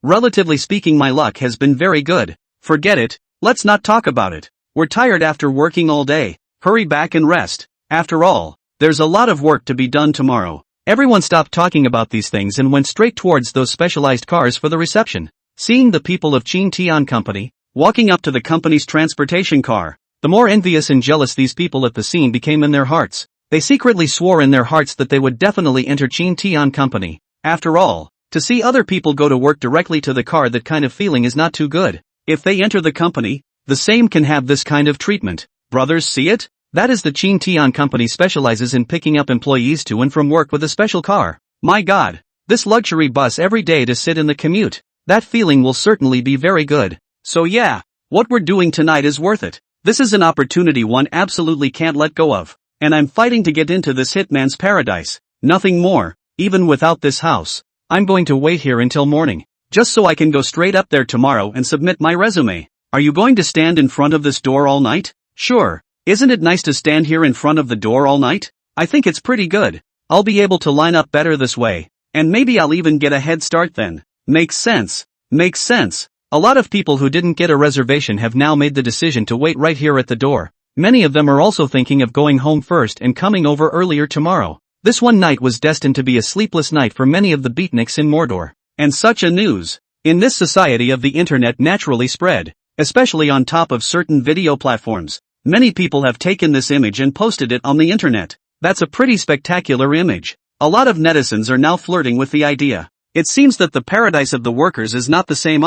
Relatively speaking, my luck has been very good. Forget it, let's not talk about it. We're tired after working all day. Hurry back and rest. After all, there's a lot of work to be done tomorrow. Everyone stopped talking about these things and went straight towards those specialized cars for the reception. Seeing the people of Chin Tian company walking up to the company's transportation car, the more envious and jealous these people at the scene became in their hearts. They secretly swore in their hearts that they would definitely enter Chin Tian company. After all, to see other people go to work directly to the car, that kind of feeling is not too good. If they enter the company, the same can have this kind of treatment. Brothers, see it? That is the Chin Tian company specializes in picking up employees to and from work with a special car. My God, this luxury bus every day to sit in the commute. That feeling will certainly be very good. So yeah, what we're doing tonight is worth it. This is an opportunity one absolutely can't let go of. And I'm fighting to get into this hitman's paradise. Nothing more. Even without this house, I'm going to wait here until morning, just so I can go straight up there tomorrow and submit my resume. Are you going to stand in front of this door all night? Sure. Isn't it nice to stand here in front of the door all night? I think it's pretty good. I'll be able to line up better this way, and maybe I'll even get a head start then. Makes sense. Makes sense. A lot of people who didn't get a reservation have now made the decision to wait right here at the door. Many of them are also thinking of going home first and coming over earlier tomorrow. This one night was destined to be a sleepless night for many of the beatniks in Mordor. And such a news, in this society of the internet, naturally spread, especially on top of certain video platforms. Many people have taken this image and posted it on the internet. That's a pretty spectacular image. A lot of netizens are now flirting with the idea. It seems that the paradise of the workers is not the same.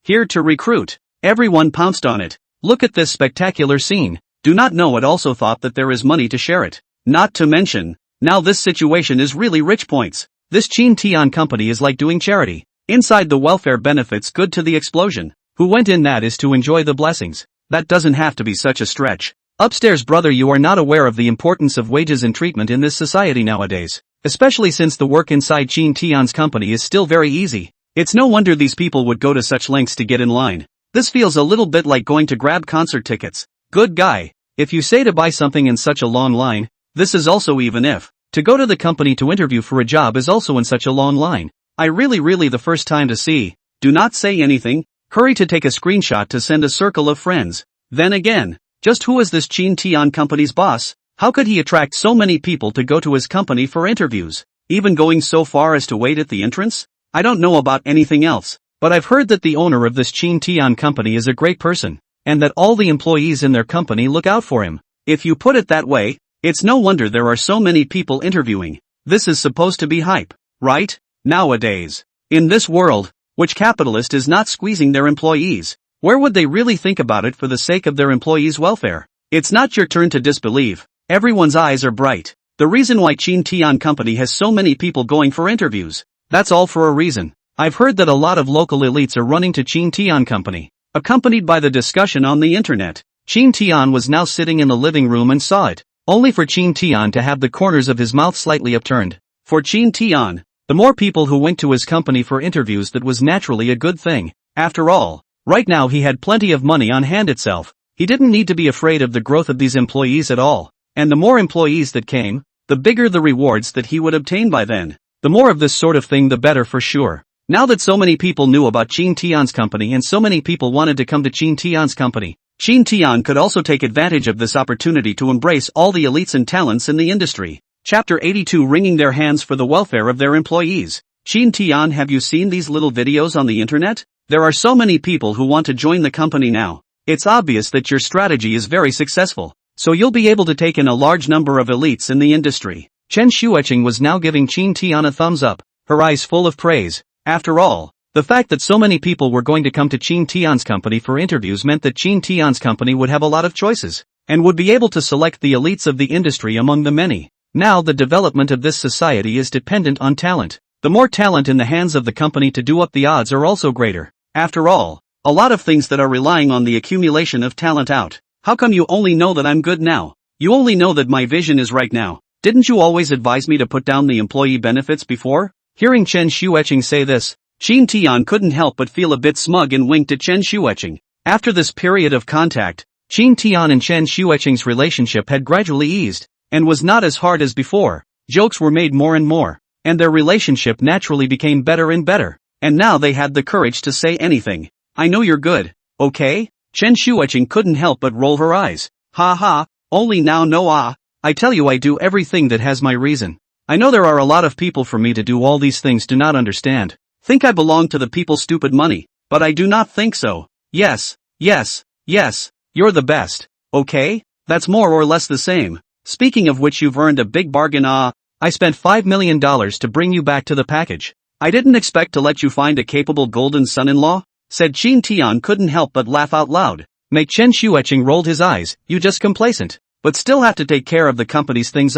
Here to recruit. Everyone pounced on it. Look at this spectacular scene. Do not know it also thought that there is money to share it. Not to mention, now this situation is really rich points. This Chin Tian company is like doing charity. Inside the welfare benefits good to the explosion. Who went in that is to enjoy the blessings. That doesn't have to be such a stretch. Upstairs, brother, you are not aware of the importance of wages and treatment in this society nowadays. Especially since the work inside Chin Tian's company is still very easy. It's no wonder these people would go to such lengths to get in line. This feels a little bit like going to grab concert tickets. Good guy. If you say to buy something in such a long line, this is also even if. To go to the company to interview for a job is also in such a long line. I really the first time to see. Do not say anything. Hurry to take a screenshot to send a circle of friends. Then again, just who is this Chin Tian company's boss? How could he attract so many people to go to his company for interviews? Even going so far as to wait at the entrance? I don't know about anything else, but I've heard that the owner of this Chin Tian company is a great person, and that all the employees in their company look out for him. If you put it that way, it's no wonder there are so many people interviewing. This is supposed to be hype, right? Nowadays. In this world, which capitalist is not squeezing their employees? Where would they really think about it for the sake of their employees' welfare? It's not your turn to disbelieve. Everyone's eyes are bright. The reason why Chin Tian company has so many people going for interviews. That's all for a reason. I've heard that a lot of local elites are running to Chin Tian company. Accompanied by the discussion on the internet, Chin Tian was now sitting in the living room and saw it. Only for Chin Tian to have the corners of his mouth slightly upturned. For Chin Tian, the more people who went to his company for interviews, that was naturally a good thing. After all, right now he had plenty of money on hand itself. He didn't need to be afraid of the growth of these employees at all. And the more employees that came, the bigger the rewards that he would obtain by then. The more of this sort of thing the better for sure. Now that so many people knew about Chin Tian's company and so many people wanted to come to Chin Tian's company, Chin Tian could also take advantage of this opportunity to embrace all the elites and talents in the industry. Chapter 82, wringing their hands for the welfare of their employees. Chin Tian, have you seen these little videos on the internet? There are so many people who want to join the company now. It's obvious that your strategy is very successful, so you'll be able to take in a large number of elites in the industry. Chen Xueqing was now giving Chin Tian a thumbs up, her eyes full of praise. After all, the fact that so many people were going to come to Chin Tian's company for interviews meant that Chin Tian's company would have a lot of choices, and would be able to select the elites of the industry among the many. Now the development of this society is dependent on talent. The more talent in the hands of the company to do up, the odds are also greater. After all, a lot of things that are relying on the accumulation of talent out. How come you only know that I'm good now? You only know that my vision is right now. Didn't you always advise me to put down the employee benefits before? Hearing Chen Xueqing say this, Chin Tian couldn't help but feel a bit smug and winked at Chen Xueqing. After this period of contact, Chin Tian and Chen Xueqing's relationship had gradually eased, and was not as hard as before. Jokes were made more and more, and their relationship naturally became better and better. And now they had the courage to say anything. I know you're good, okay? Chen Xueqing couldn't help but roll her eyes. Ha ha, only now no ah. I tell you, I do everything that has my reason. I know there are a lot of people for me to do all these things do not understand. Think I belong to the people's stupid money, but I do not think so. Yes, you're the best, okay? That's more or less the same. Speaking of which, you've earned a big bargain. I spent $5 million to bring you back to the package. I didn't expect to let you find a capable golden son-in-law, said Chin Tian, couldn't help but laugh out loud. Make Chen Xueqing rolled his eyes. You just complacent, but still have to take care of the company's things.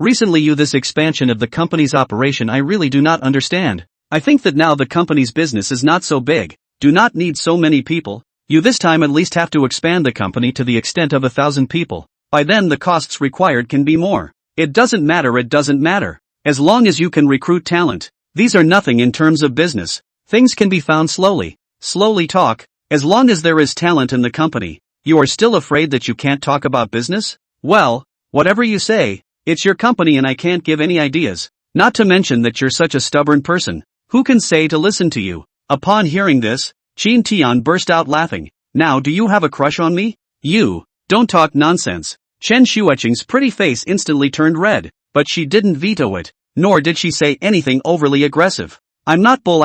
Recently you this expansion of the company's operation I really do not understand. I think that now the company's business is not so big, do not need so many people. You this time at least have to expand the company to the extent of 1,000 people. By then the costs required can be more. It doesn't matter. As long as you can recruit talent. These are nothing in terms of business. Things can be found slowly. Slowly talk. As long as there is talent in the company, you are still afraid that you can't talk about business? Well, whatever you say, it's your company and I can't give any ideas. Not to mention that you're such a stubborn person. Who can say to listen to you? Upon hearing this, Chin Tian burst out laughing. Now do you have a crush on me? You, don't talk nonsense. Chen Xueqing's pretty face instantly turned red, but she didn't veto it, nor did she say anything overly aggressive. I'm not bull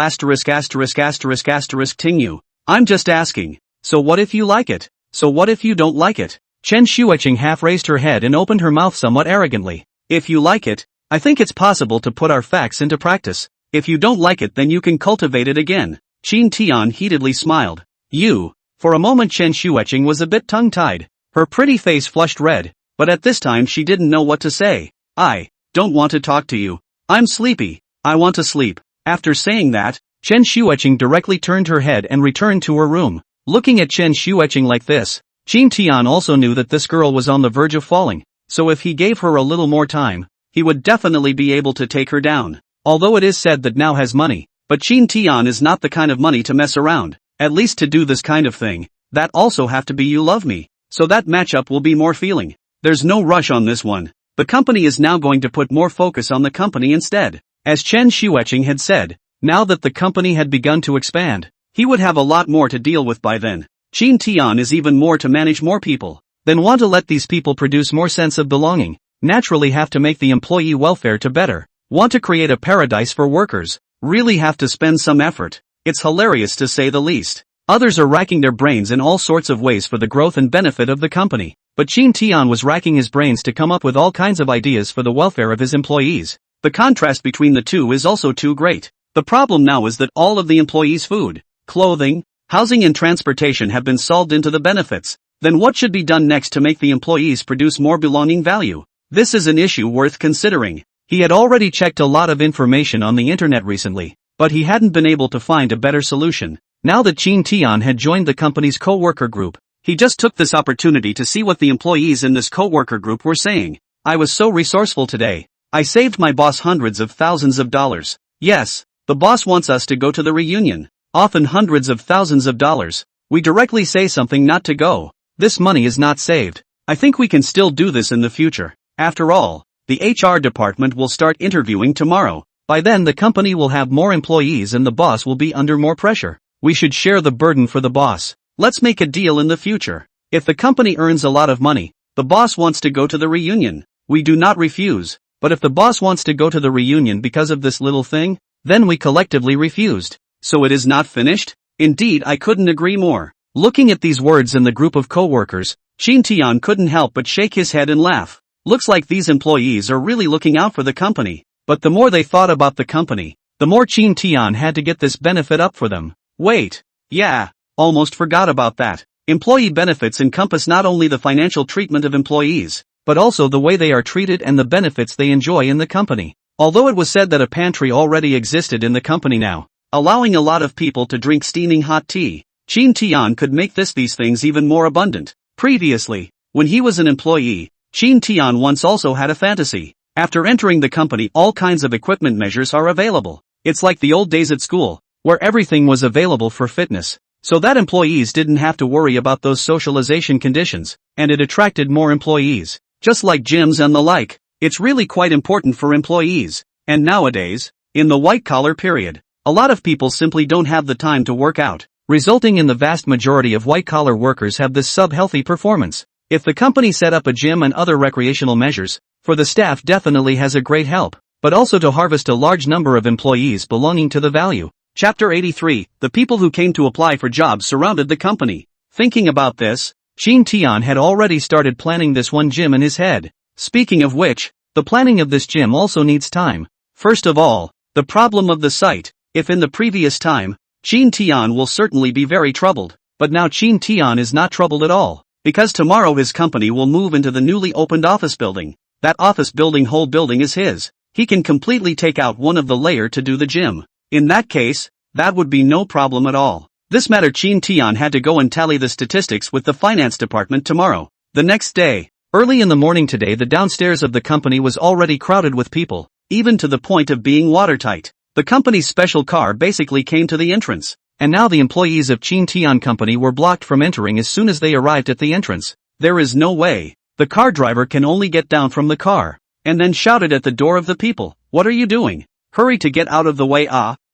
ting you. I'm just asking. So what if you like it? So what if you don't like it? Chen Xueqing half raised her head and opened her mouth somewhat arrogantly. If you like it, I think it's possible to put our facts into practice. If you don't like it, then you can cultivate it again. Chin Tian heatedly smiled. You. For a moment Chen Xueqing was a bit tongue-tied. Her pretty face flushed red, but at this time she didn't know what to say. I don't want to talk to you. I'm sleepy. I want to sleep. After saying that, Chen Xueqing directly turned her head and returned to her room. Looking at Chen Xueqing like this, Chin Tian also knew that this girl was on the verge of falling, so if he gave her a little more time, he would definitely be able to take her down. Although it is said that now has money, But Chin Tian is not the kind of money to mess around, at least to do this kind of thing. That also have to be you love me. So that matchup will be more feeling. There's no rush on this one. The company is now going to put more focus on the company instead. As Chen Xueqing had said, now that the company had begun to expand, he would have a lot more to deal with by then. Chin Tian is even more to manage more people. Then want to let these people produce more sense of belonging. Naturally have to make the employee welfare to better. Want to create a paradise for workers. Really have to spend some effort. It's hilarious to say the least. Others are racking their brains in all sorts of ways for the growth and benefit of the company. But Chin Tian was racking his brains to come up with all kinds of ideas for the welfare of his employees. The contrast between the two is also too great. The problem now is that all of the employees' food, clothing, housing and transportation have been solved into the benefits. Then what should be done next to make the employees produce more belonging value? This is an issue worth considering. He had already checked a lot of information on the internet recently, but he hadn't been able to find a better solution. Now that Chin Tian had joined the company's co-worker group, he just took this opportunity to see what the employees in this co-worker group were saying. I was so resourceful today. I saved my boss hundreds of thousands of dollars. Yes, the boss wants us to go to the reunion. Often hundreds of thousands of dollars. We directly say something not to go. This money is not saved. I think we can still do this in the future. After all, the HR department will start interviewing tomorrow. By then the company will have more employees and the boss will be under more pressure. We should share the burden for the boss. Let's make a deal in the future. If the company earns a lot of money, the boss wants to go to the reunion. We do not refuse. But if the boss wants to go to the reunion because of this little thing, then we collectively refused. So it is not finished? Indeed, I couldn't agree more. Looking at these words in the group of co-workers, Chin Tian couldn't help but shake his head and laugh. Looks like these employees are really looking out for the company. But the more they thought about the company, the more Chin Tian had to get this benefit up for them. Wait. Yeah. Almost forgot about that. Employee benefits encompass not only the financial treatment of employees, but also the way they are treated and the benefits they enjoy in the company. Although it was said that a pantry already existed in the company now, allowing a lot of people to drink steaming hot tea, Chin Tian could make these things even more abundant. Previously, when he was an employee, Chin Tian once also had a fantasy. After entering the company, all kinds of equipment measures are available. It's like the old days at school, where everything was available for fitness. So that employees didn't have to worry about those socialization conditions, and it attracted more employees. Just like gyms and the like, it's really quite important for employees. And nowadays, in the white-collar period, a lot of people simply don't have the time to work out, resulting in the vast majority of white-collar workers have this sub-healthy performance. If the company set up a gym and other recreational measures, for the staff definitely has a great help, but also to harvest a large number of employees belonging to the value. Chapter 83, the people who came to apply for jobs surrounded the company. Thinking about this, Chin Tian had already started planning this one gym in his head. Speaking of which, the planning of this gym also needs time. First of all, the problem of the site. If in the previous time, Chin Tian will certainly be very troubled, but now Chin Tian is not troubled at all, because tomorrow his company will move into the newly opened office building. That office building, whole building is his. He can completely take out one of the layer to do the gym. In that case, that would be no problem at all. This matter, Chin Tian had to go and tally the statistics with the finance department tomorrow. The next day, early in the morning today, the downstairs of the company was already crowded with people, even to the point of being watertight. The company's special car basically came to the entrance, and now the employees of Chin Tian company were blocked from entering as soon as they arrived at the entrance. There is no way. The car driver can only get down from the car, and then shouted at the door of the people, "What are you doing? Hurry to get out of the way,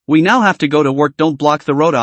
we now have to go to work, don't block the road,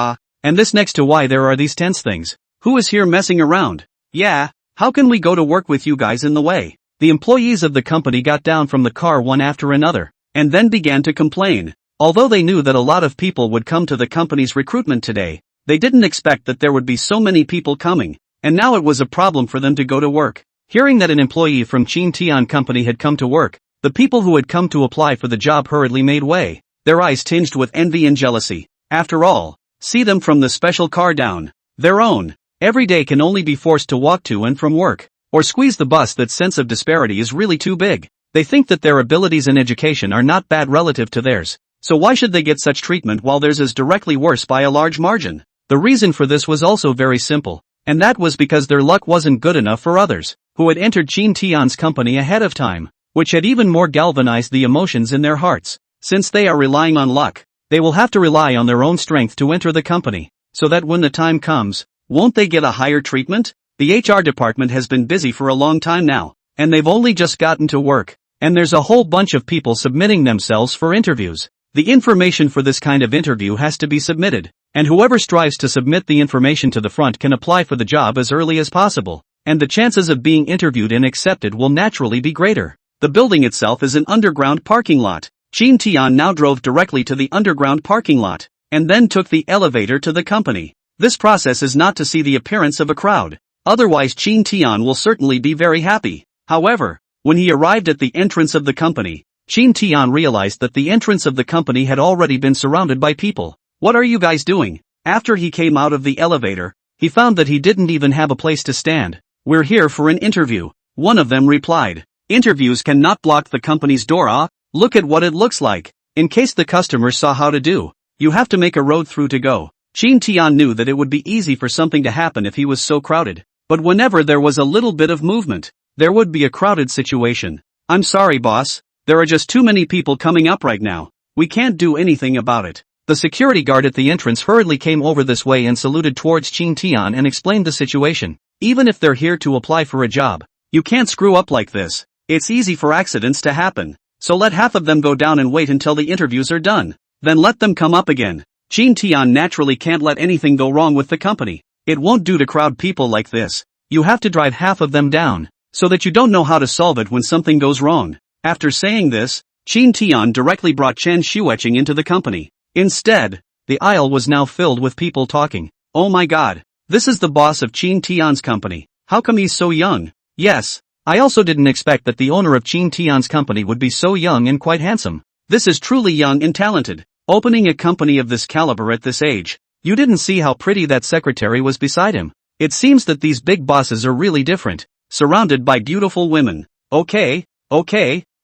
And this next to why there are these tense things. Who is here messing around? Yeah, how can we go to work with you guys in the way?" The employees of the company got down from the car one after another, and then began to complain. Although they knew that a lot of people would come to the company's recruitment today, they didn't expect that there would be so many people coming, and now it was a problem for them to go to work. Hearing that an employee from Chin Tian company had come to work, the people who had come to apply for the job hurriedly made way, their eyes tinged with envy and jealousy. After all, see them from the special car down. Their own, every day can only be forced to walk to and from work, or squeeze the bus. That sense of disparity is really too big. They think that their abilities and education are not bad relative to theirs, so why should they get such treatment while theirs is directly worse by a large margin? The reason for this was also very simple, and that was because their luck wasn't good enough for others, who had entered Chin Tian's company ahead of time, which had even more galvanized the emotions in their hearts. Since they are relying on luck, They will have to rely on their own strength to enter the company, so that when the time comes, won't they get a higher treatment? The HR department has been busy for a long time now, and they've only just gotten to work, and there's a whole bunch of people submitting themselves for interviews. The information for this kind of interview has to be submitted, and whoever strives to submit the information to the front can apply for the job as early as possible, and the chances of being interviewed and accepted will naturally be greater. The building itself is an underground parking lot. Chin Tian now drove directly to the underground parking lot, and then took the elevator to the company. This process is not to see the appearance of a crowd, otherwise Chin Tian will certainly be very happy. However, when he arrived at the entrance of the company, Chin Tian realized that the entrance of the company had already been surrounded by people. What are you guys doing? After he came out of the elevator, he found that he didn't even have a place to stand. We're here for an interview. One of them replied. Interviews cannot block the company's door. Look at what it looks like. In case the customers saw how to do, you have to make a road through to go. Chin Tian knew that it would be easy for something to happen if he was so crowded. But whenever there was a little bit of movement, there would be a crowded situation. I'm sorry, boss. There are just too many people coming up right now. We can't do anything about it. The security guard at the entrance hurriedly came over this way and saluted towards Chin Tian and explained the situation. Even if they're here to apply for a job, you can't screw up like this. It's easy for accidents to happen. So let half of them go down and wait until the interviews are done. Then let them come up again. Chin Tian naturally can't let anything go wrong with the company. It won't do to crowd people like this. You have to drive half of them down, so that you don't know how to solve it when something goes wrong. After saying this, Chin Tian directly brought Chen Xueqing into the company. Instead, the aisle was now filled with people talking. Oh my god, this is the boss of Chin Tian's company. How come he's so young? Yes, I also didn't expect that the owner of Chin Tian's company would be so young and quite handsome. This is truly young and talented. Opening a company of this caliber at this age. You didn't see how pretty that secretary was beside him. It seems that these big bosses are really different, surrounded by beautiful women. Okay,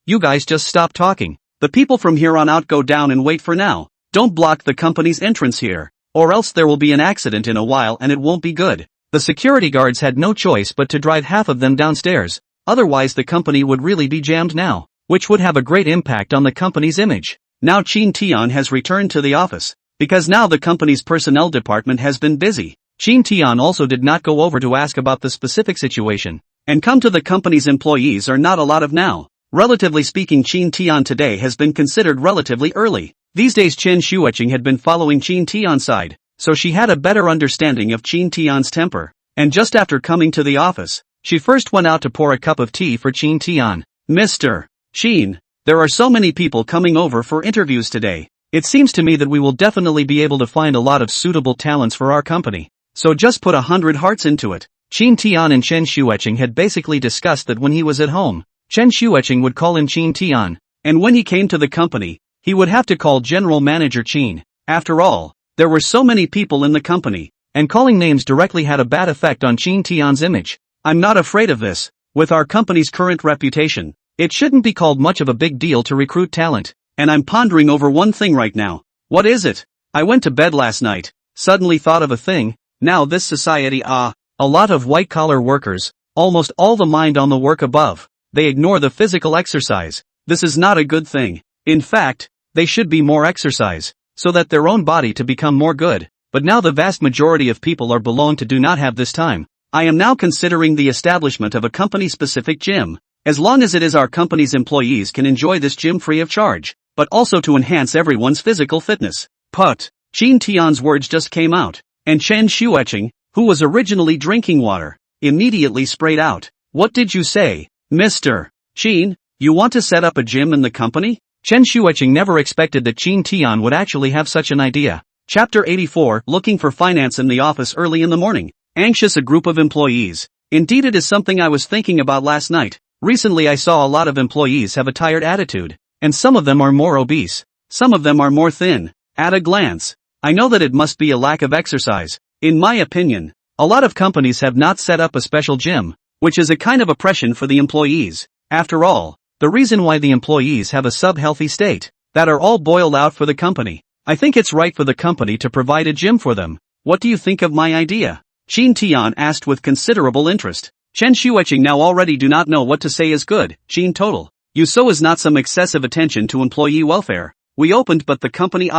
you guys just stop talking. The people from here on out go down and wait for now. Don't block the company's entrance here, or else there will be an accident in a while and it won't be good. The security guards had no choice but to drive half of them downstairs, otherwise the company would really be jammed now, which would have a great impact on the company's image. Now Chin Tian has returned to the office, because now the company's personnel department has been busy. Chin Tian also did not go over to ask about the specific situation, and come to the company's employees are not a lot of now. Relatively speaking, Chin Tian today has been considered relatively early. These days Chen Xueqing had been following Chin Tian's side, so she had a better understanding of Chin Tian's temper, and just after coming to the office, she first went out to pour a cup of tea for Chin Tian. Mr. Chin, there are so many people coming over for interviews today. It seems to me that we will definitely be able to find a lot of suitable talents for our company, so just put 100 hearts into it. Chin Tian and Chen Xueqing had basically discussed that when he was at home, Chen Xueqing would call him Chin Tian, and when he came to the company, he would have to call General Manager Chin. After all, there were so many people in the company, and calling names directly had a bad effect on Chin Tian's image. I'm not afraid of this. With our company's current reputation, it shouldn't be called much of a big deal to recruit talent, and I'm pondering over one thing right now. What is it? I went to bed last night, suddenly thought of a thing. Now this society, a lot of white-collar workers, almost all the mind on the work above, they ignore the physical exercise. This is not a good thing. In fact, they should be more exercise, so that their own body to become more good. But now the vast majority of people are belong to do not have this time. I am now considering the establishment of a company-specific gym, as long as it is our company's employees can enjoy this gym free of charge, but also to enhance everyone's physical fitness. But, Chin Tian's words just came out, and Chen Xueqing, who was originally drinking water, immediately sprayed out. What did you say, Mr. Chin? You want to set up a gym in the company? Chen Xueqing never expected that Chin Tian would actually have such an idea. Chapter 84, Looking for finance in the office early in the morning. Anxious a group of employees. Indeed, it is something I was thinking about last night. Recently I saw a lot of employees have a tired attitude, and some of them are more obese. Some of them are more thin. At a glance, I know that it must be a lack of exercise. In my opinion, a lot of companies have not set up a special gym, which is a kind of oppression for the employees. After all, the reason why the employees have a sub-healthy state, that are all boiled out for the company. I think it's right for the company to provide a gym for them. What do you think of my idea? Chin Tian asked with considerable interest. Chen Xueqing now already do not know what to say is good. Chin total. You so is not some excessive attention to employee welfare. We opened but the company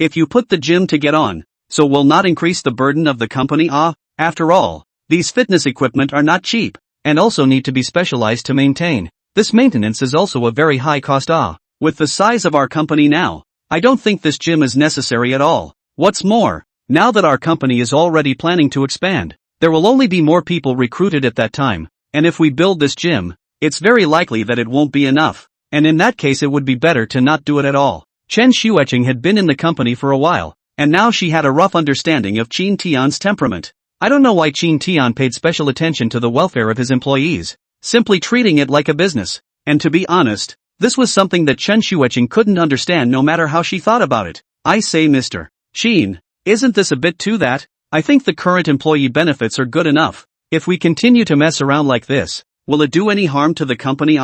if you put the gym to get on, so will not increase the burden of the company. After all, these fitness equipment are not cheap, and also need to be specialized to maintain. This maintenance is also a very high cost. With the size of our company now, I don't think this gym is necessary at all. What's more, now that our company is already planning to expand, there will only be more people recruited at that time, and if we build this gym, it's very likely that it won't be enough, and in that case it would be better to not do it at all. Chen Xueqing had been in the company for a while, and now she had a rough understanding of Qin Tian's temperament. I don't know why Qin Tian paid special attention to the welfare of his employees, simply treating it like a business, and to be honest, this was something that Chen Xueqing couldn't understand no matter how she thought about it. I say Mr. Qin, isn't this a bit too that? I think the current employee benefits are good enough. If we continue to mess around like this, will it do any harm to the company?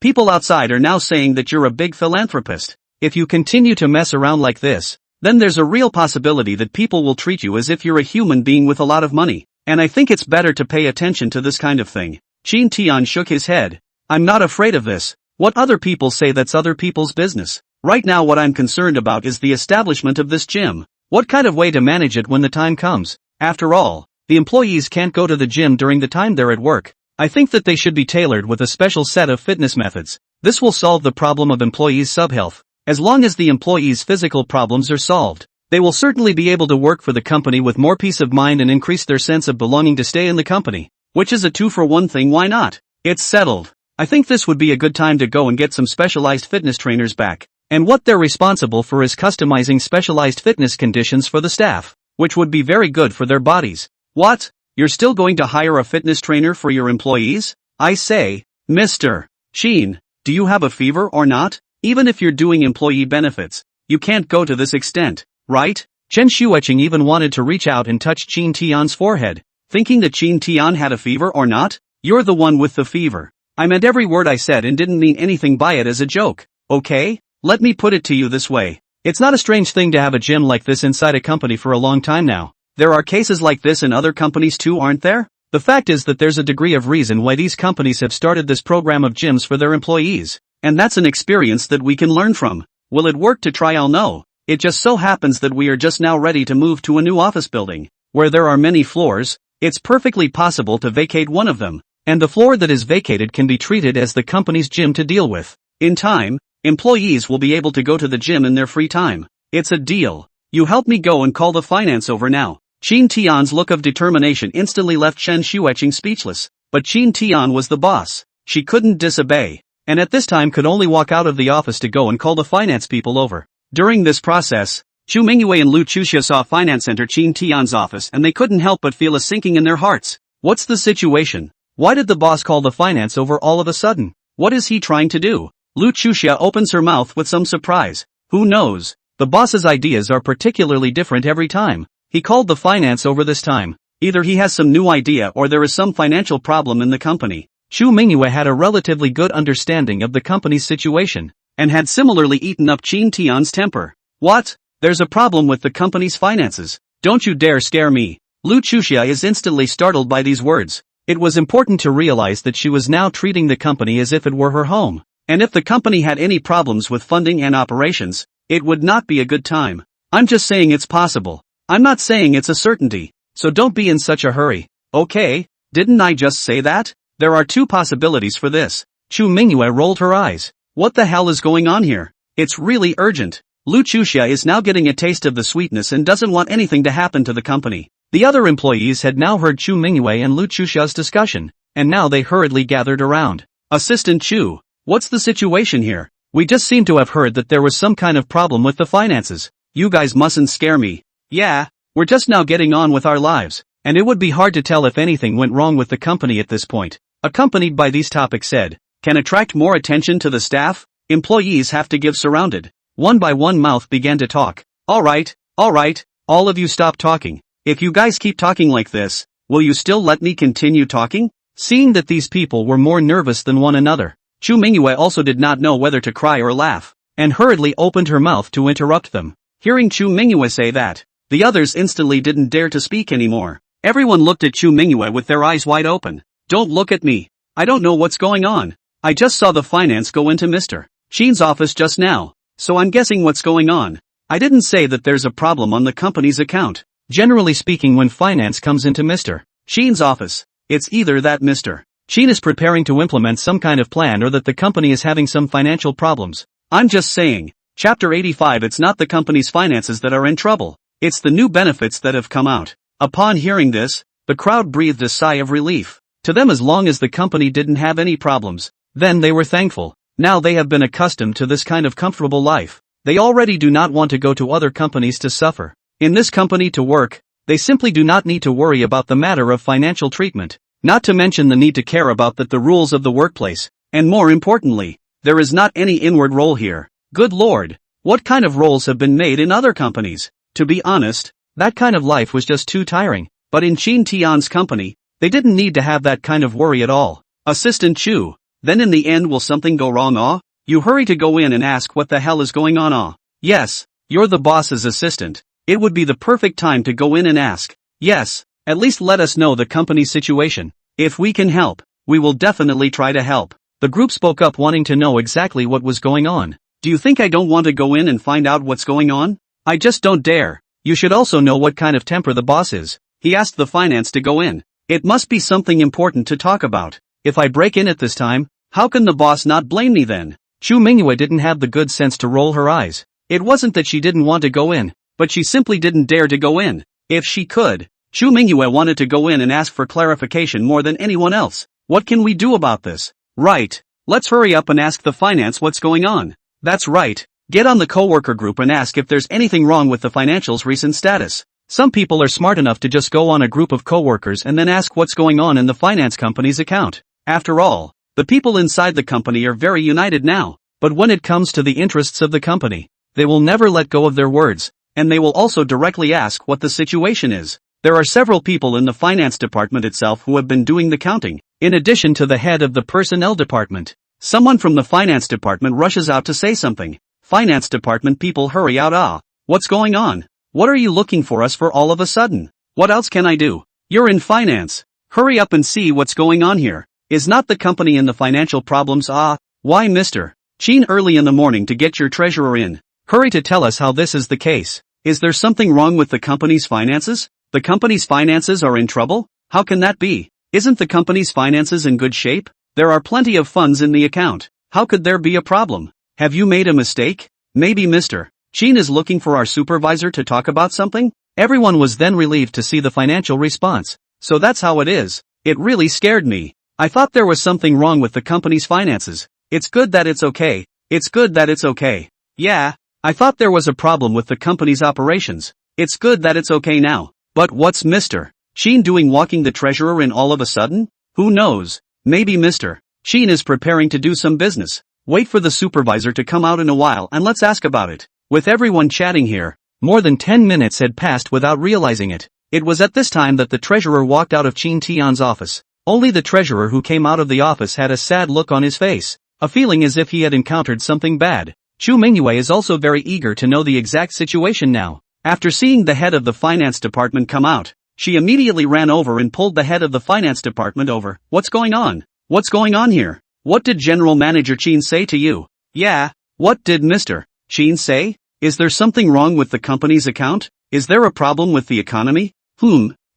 People outside are now saying that you're a big philanthropist. If you continue to mess around like this, then there's a real possibility that people will treat you as if you're a human being with a lot of money, and I think it's better to pay attention to this kind of thing. Qin Tian shook his head. I'm not afraid of this. What other people say, that's other people's business. Right now what I'm concerned about is the establishment of this gym. What kind of way to manage it when the time comes? After all, the employees can't go to the gym during the time they're at work. I think that they should be tailored with a special set of fitness methods. This will solve the problem of employees' subhealth. As long as the employees' physical problems are solved, they will certainly be able to work for the company with more peace of mind and increase their sense of belonging to stay in the company. Which is a 2-for-1 thing, why not? It's settled. I think this would be a good time to go and get some specialized fitness trainers back. And what they're responsible for is customizing specialized fitness conditions for the staff, which would be very good for their bodies. What? You're still going to hire a fitness trainer for your employees? I say, Mr. Qin, do you have a fever or not? Even if you're doing employee benefits, you can't go to this extent, right? Chen Xueqing even wanted to reach out and touch Qin Tian's forehead, thinking that Qin Tian had a fever or not. You're the one with the fever. I meant every word I said and didn't mean anything by it as a joke, okay? Let me put it to you this way. It's not a strange thing to have a gym like this inside a company for a long time now. There are cases like this in other companies too, aren't there? The fact is that there's a degree of reason why these companies have started this program of gyms for their employees. And that's an experience that we can learn from. Will it work to try? I'll know. It just so happens that we are just now ready to move to a new office building, where there are many floors. It's perfectly possible to vacate one of them, and the floor that is vacated can be treated as the company's gym to deal with. In time, employees will be able to go to the gym in their free time. It's a deal. You help me go and call the finance over now. Qin Tian's look of determination instantly left Chen Xueqing speechless, but Qin Tian was the boss. She couldn't disobey, and at this time could only walk out of the office to go and call the finance people over. During this process, Chu Mingyue and Lu Chuxia saw finance enter Qin Tian's office and they couldn't help but feel a sinking in their hearts. What's the situation? Why did the boss call the finance over all of a sudden? What is he trying to do? Lu Chuxia opens her mouth with some surprise. Who knows? The boss's ideas are particularly different every time. He called the finance over this time. Either he has some new idea or there is some financial problem in the company. Chu Mingyue had a relatively good understanding of the company's situation, and had similarly eaten up Qin Tian's temper. What? There's a problem with the company's finances. Don't you dare scare me. Lu Chuxia is instantly startled by these words. It was important to realize that she was now treating the company as if it were her home. And if the company had any problems with funding and operations, it would not be a good time. I'm just saying it's possible. I'm not saying it's a certainty. So don't be in such a hurry. Okay, didn't I just say that? There are two possibilities for this. Chu Mingyue rolled her eyes. What the hell is going on here? It's really urgent. Lu Chuxia is now getting a taste of the sweetness and doesn't want anything to happen to the company. The other employees had now heard Chu Mingyue and Lu Chuxia's discussion, and now they hurriedly gathered around. Assistant Chu, what's the situation here? We just seem to have heard that there was some kind of problem with the finances. You guys mustn't scare me. Yeah, we're just now getting on with our lives, and it would be hard to tell if anything went wrong with the company at this point. Accompanied by these topics said, can attract more attention to the staff? Employees have to give surrounded. One by one mouth began to talk. Alright, all of you stop talking. If you guys keep talking like this, will you still let me continue talking? Seeing that these people were more nervous than one another, Chu Mingyue also did not know whether to cry or laugh, and hurriedly opened her mouth to interrupt them. Hearing Chu Mingyue say that, the others instantly didn't dare to speak anymore. Everyone looked at Chu Mingyue with their eyes wide open. Don't look at me. I don't know what's going on. I just saw the finance go into Mr. Qin's office just now, so I'm guessing what's going on. I didn't say that there's a problem on the company's account. Generally speaking, when finance comes into Mr. Sheen's office, it's either that Mr. Sheen is preparing to implement some kind of plan or that the company is having some financial problems. I'm just saying. Chapter 85. It's not the company's finances that are in trouble. It's the new benefits that have come out. Upon hearing this, the crowd breathed a sigh of relief. To them, as long as the company didn't have any problems, then they were thankful. Now they have been accustomed to this kind of comfortable life. They already do not want to go to other companies to suffer. In this company to work, they simply do not need to worry about the matter of financial treatment. Not to mention the need to care about the rules of the workplace. And more importantly, there is not any inward role here. Good Lord, what kind of roles have been made in other companies? To be honest, that kind of life was just too tiring. But in Chin Tian's company, they didn't need to have that kind of worry at all. Assistant Chu. Then in the end, will something go wrong? You hurry to go in and ask what the hell is going on. Yes, you're the boss's assistant. It would be the perfect time to go in and ask. Yes, at least let us know the company's situation. If we can help, we will definitely try to help. The group spoke up, wanting to know exactly what was going on. Do you think I don't want to go in and find out what's going on? I just don't dare. You should also know what kind of temper the boss is. He asked the finance to go in. It must be something important to talk about. If I break in at this time, how can the boss not blame me then? Chu Mingyue didn't have the good sense to roll her eyes. It wasn't that she didn't want to go in, but she simply didn't dare to go in. If she could, Chu Mingyue wanted to go in and ask for clarification more than anyone else. What can we do about this? Right. Let's hurry up and ask the finance what's going on. That's right. Get on the coworker group and ask if there's anything wrong with the financials' recent status. Some people are smart enough to just go on a group of coworkers and then ask what's going on in the finance company's account. After all, the people inside the company are very united now. But when it comes to the interests of the company, they will never let go of their words, and they will also directly ask what the situation is. There are several people in the finance department itself who have been doing the counting, in addition to the head of the personnel department. Someone from the finance department rushes out to say something. Finance department people hurry out. What's going on? What are you looking for us for all of a sudden? What else can I do? You're in finance. Hurry up and see what's going on here. Is not the company in the financial problems? Why Mr. Sheen, early in the morning to get your treasurer in. Hurry to tell us how this is the case. Is there something wrong with the company's finances? The company's finances are in trouble? How can that be? Isn't the company's finances in good shape? There are plenty of funds in the account. How could there be a problem? Have you made a mistake? Maybe Mr. Sheen is looking for our supervisor to talk about something? Everyone was then relieved to see the financial response. So that's how it is. It really scared me. I thought there was something wrong with the company's finances. It's good that it's okay. It's good that it's okay. Yeah, I thought there was a problem with the company's operations. It's good that it's okay now. But what's Mr. Sheen doing walking the treasurer in all of a sudden? Who knows? Maybe Mr. Sheen is preparing to do some business. Wait for the supervisor to come out in a while and let's ask about it. With everyone chatting here, more than 10 minutes had passed without realizing it. It was at this time that the treasurer walked out of Chin Tian's office. Only the treasurer who came out of the office had a sad look on his face, a feeling as if he had encountered something bad. Chu Mingyue is also very eager to know the exact situation now. After seeing the head of the finance department come out, she immediately ran over and pulled the head of the finance department over. What's going on? What's going on here? What did General Manager Chin say to you? Yeah, what did Mr. Chin say? Is there something wrong with the company's account? Is there a problem with the economy?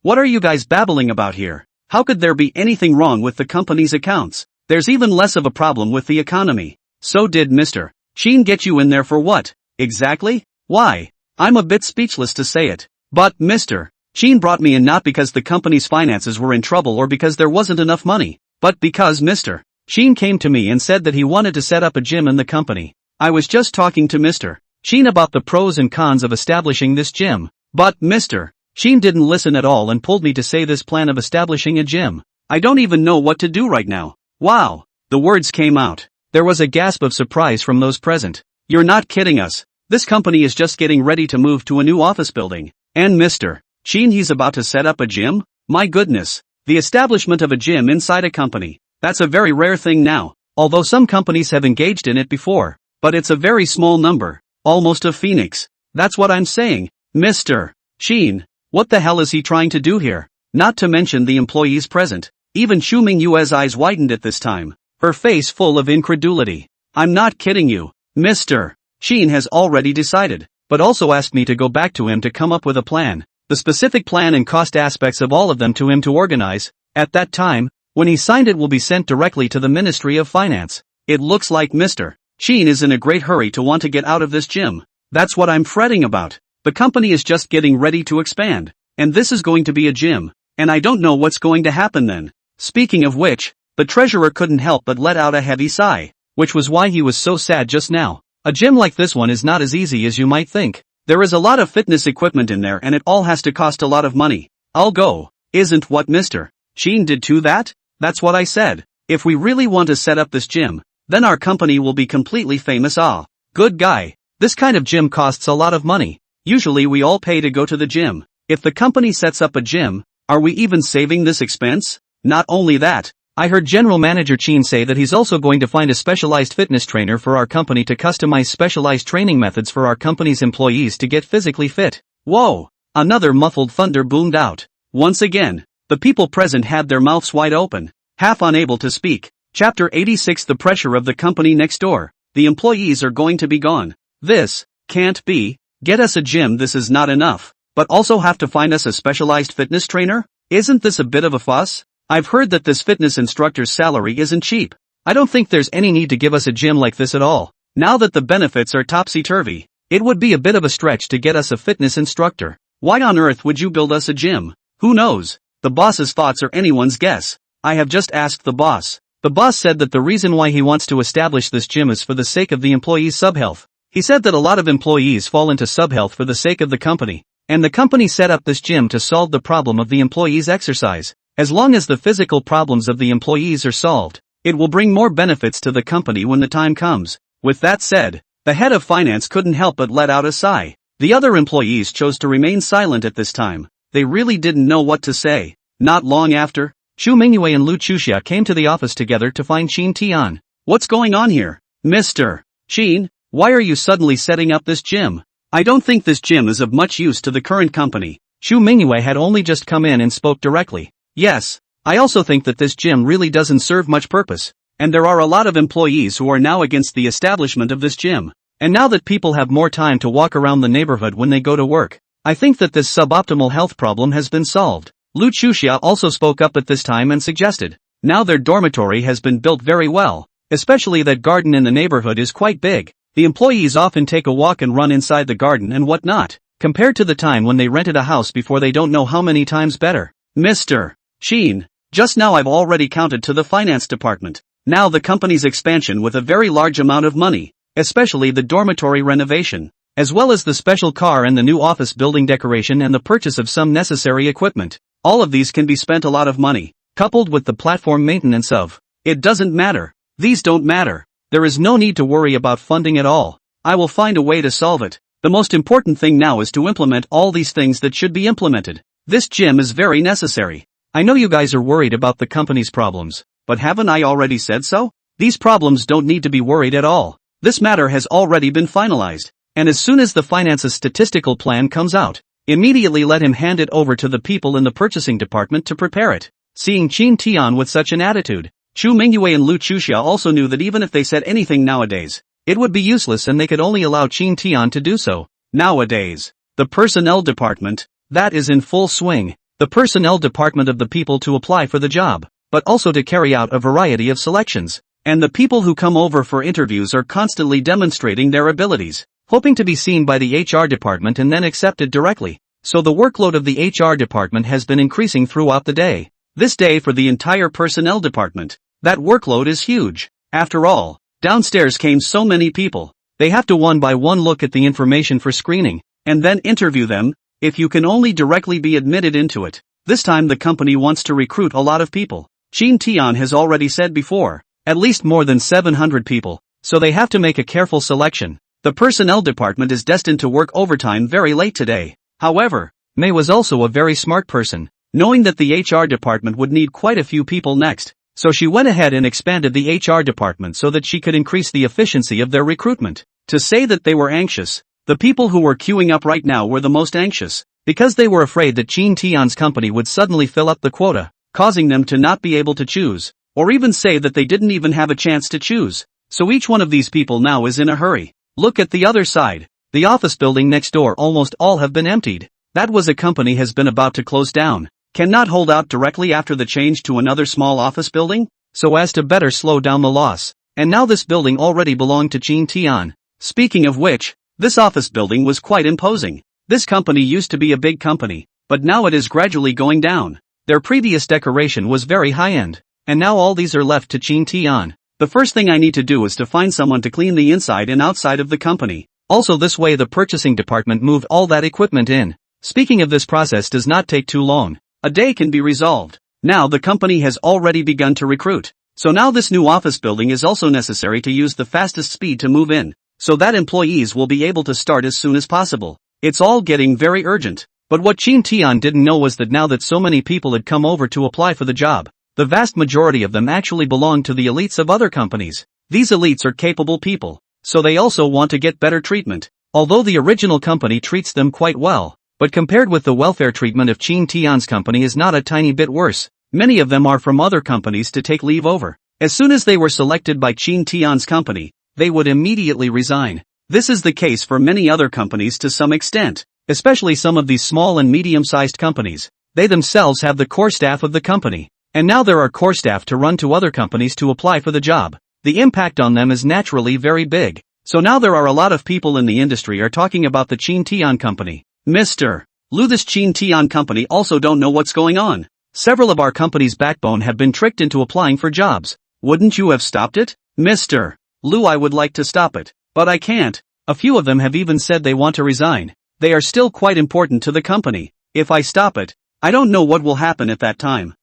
What are you guys babbling about here? How could there be anything wrong with the company's accounts? There's even less of a problem with the economy. So did Mr. Chin get you in there for what? Exactly? Why? I'm a bit speechless to say it. But Mr. Chin brought me in not because the company's finances were in trouble or because there wasn't enough money, but because Mr. Chin came to me and said that he wanted to set up a gym in the company. I was just talking to Mr. Chin about the pros and cons of establishing this gym. But Mr. Chin didn't listen at all and pulled me to say this plan of establishing a gym. I don't even know what to do right now. Wow. The words came out. There was a gasp of surprise from those present. You're not kidding us. This company is just getting ready to move to a new office building. And Mr. Chin, he's about to set up a gym? My goodness. The establishment of a gym inside a company. That's a very rare thing now. Although some companies have engaged in it before. But it's a very small number. Almost a phoenix. That's what I'm saying. Mr. Chin, what the hell is he trying to do here? Not to mention the employees present. Even Chu Mingyue's eyes widened at this time, her face full of incredulity. I'm not kidding you. Mr. Chin has already decided. but also asked me to go back to him to come up with a plan, the specific plan and cost aspects of all of them to him to organize. At that time, when he signed it will be sent directly to the Ministry of Finance. It looks like Mr. Sheen is in a great hurry to want to get out of this gym. That's what I'm fretting about. The company is just getting ready to expand, and this is going to be a gym, and I don't know what's going to happen then. Speaking of which, the treasurer couldn't help but let out a heavy sigh, which was why he was so sad just now. A gym like this one is not as easy as you might think. There is a lot of fitness equipment in there and it all has to cost a lot of money. I'll go. Isn't what Mr. Sheen did too that? That's what I said. If we really want to set up this gym, then our company will be completely famous. Ah, good guy. This kind of gym costs a lot of money. Usually we all pay to go to the gym. If the company sets up a gym, are we even saving this expense? Not only that, I heard General Manager Sheen say that he's also going to find a specialized fitness trainer for our company to customize specialized training methods for our company's employees to get physically fit. Whoa! Another muffled thunder boomed out. Once again, the people present had their mouths wide open, half unable to speak. Chapter 86. The pressure of the company next door. The employees are going to be gone. This can't be. Get us a gym, this is not enough. But also have to find us a specialized fitness trainer? Isn't this a bit of a fuss? I've heard that this fitness instructor's salary isn't cheap. I don't think there's any need to give us a gym like this at all. Now that the benefits are topsy-turvy, it would be a bit of a stretch to get us a fitness instructor. Why on earth would you build us a gym? Who knows? The boss's thoughts are anyone's guess. I have just asked the boss. The boss said that the reason why he wants to establish this gym is for the sake of the employees' subhealth. He said that a lot of employees fall into subhealth for the sake of the company, and the company set up this gym to solve the problem of the employees' exercise. As long as the physical problems of the employees are solved, it will bring more benefits to the company when the time comes. With that said, the head of finance couldn't help but let out a sigh. The other employees chose to remain silent at this time. They really didn't know what to say. Not long after, Chu Mingyue and Lu Chuxia came to the office together to find Qin Tian. What's going on here? Mr. Qin, why are you suddenly setting up this gym? I don't think this gym is of much use to the current company. Chu Mingyue had only just come in and spoke directly. Yes, I also think that this gym really doesn't serve much purpose, and there are a lot of employees who are now against the establishment of this gym. And now that people have more time to walk around the neighborhood when they go to work, I think that this suboptimal health problem has been solved. Lu Chuxia also spoke up at this time and suggested, now their dormitory has been built very well, especially that garden in the neighborhood is quite big. The employees often take a walk and run inside the garden and whatnot, compared to the time when they rented a house before. They don't know how many times better. Mr. Sheen, just now I've already counted to the finance department. Now the company's expansion with a very large amount of money, especially the dormitory renovation, as well as the special car and the new office building decoration and the purchase of some necessary equipment. All of these can be spent a lot of money, coupled with the platform maintenance of. It doesn't matter. These don't matter. There is no need to worry about funding at all. I will find a way to solve it. The most important thing now is to implement all these things that should be implemented. This gym is very necessary. I know you guys are worried about the company's problems, but haven't I already said so? These problems don't need to be worried at all. This matter has already been finalized, and as soon as the finance's statistical plan comes out, immediately let him hand it over to the people in the purchasing department to prepare it. Seeing Qin Tian with such an attitude, Chu Mingyue and Lu Chuxia also knew that even if they said anything nowadays, it would be useless and they could only allow Qin Tian to do so. Nowadays, the personnel department, that is in full swing. The personnel department of the people to apply for the job, but also to carry out a variety of selections. And the people who come over for interviews are constantly demonstrating their abilities, hoping to be seen by the HR department and then accepted directly. So the workload of the HR department has been increasing throughout the day. This day for the entire personnel department, that workload is huge. After all, downstairs came so many people. They have to one by one look at the information for screening, and then interview them. If you can only directly be admitted into it. This time the company wants to recruit a lot of people. Qin Tian has already said before, at least more than 700 people, so they have to make a careful selection. The personnel department is destined to work overtime very late today. However, Mei was also a very smart person, knowing that the HR department would need quite a few people next, so she went ahead and expanded the HR department so that she could increase the efficiency of their recruitment. To say that they were anxious, the people who were queuing up right now were the most anxious, because they were afraid that Qin Tian's company would suddenly fill up the quota, causing them to not be able to choose, or even say that they didn't even have a chance to choose. So each one of these people now is in a hurry. Look at the other side. The office building next door almost all have been emptied. That was a company has been about to close down. Cannot hold out directly after the change to another small office building, so as to better slow down the loss. And now this building already belonged to Chin Tian. Speaking of which, this office building was quite imposing. This company used to be a big company, but now it is gradually going down. Their previous decoration was very high-end, and now all these are left to Chin Tian. The first thing I need to do is to find someone to clean the inside and outside of the company. Also this way the purchasing department moved all that equipment in. Speaking of this process does not take too long. A day can be resolved. Now the company has already begun to recruit. So now this new office building is also necessary to use the fastest speed to move in, so that employees will be able to start as soon as possible. It's all getting very urgent. But what Chin Tian didn't know was that now that so many people had come over to apply for the job, the vast majority of them actually belonged to the elites of other companies. These elites are capable people, so they also want to get better treatment. Although the original company treats them quite well, but compared with the welfare treatment of Chin Tian's company is not a tiny bit worse. Many of them are from other companies to take leave over. As soon as they were selected by Chin Tian's company, they would immediately resign. This is the case for many other companies to some extent, especially some of these small and medium-sized companies. They themselves have the core staff of the company, and now there are core staff to run to other companies to apply for the job. The impact on them is naturally very big. So now there are a lot of people in the industry are talking about the Chin Tian company. Mr. Lu, this Chin Tian company also don't know what's going on. Several of our company's backbone have been tricked into applying for jobs. Wouldn't you have stopped it? Mr. Lu, I would like to stop it, but I can't. A few of them have even said they want to resign. They are still quite important to the company. If I stop it, I don't know what will happen at that time.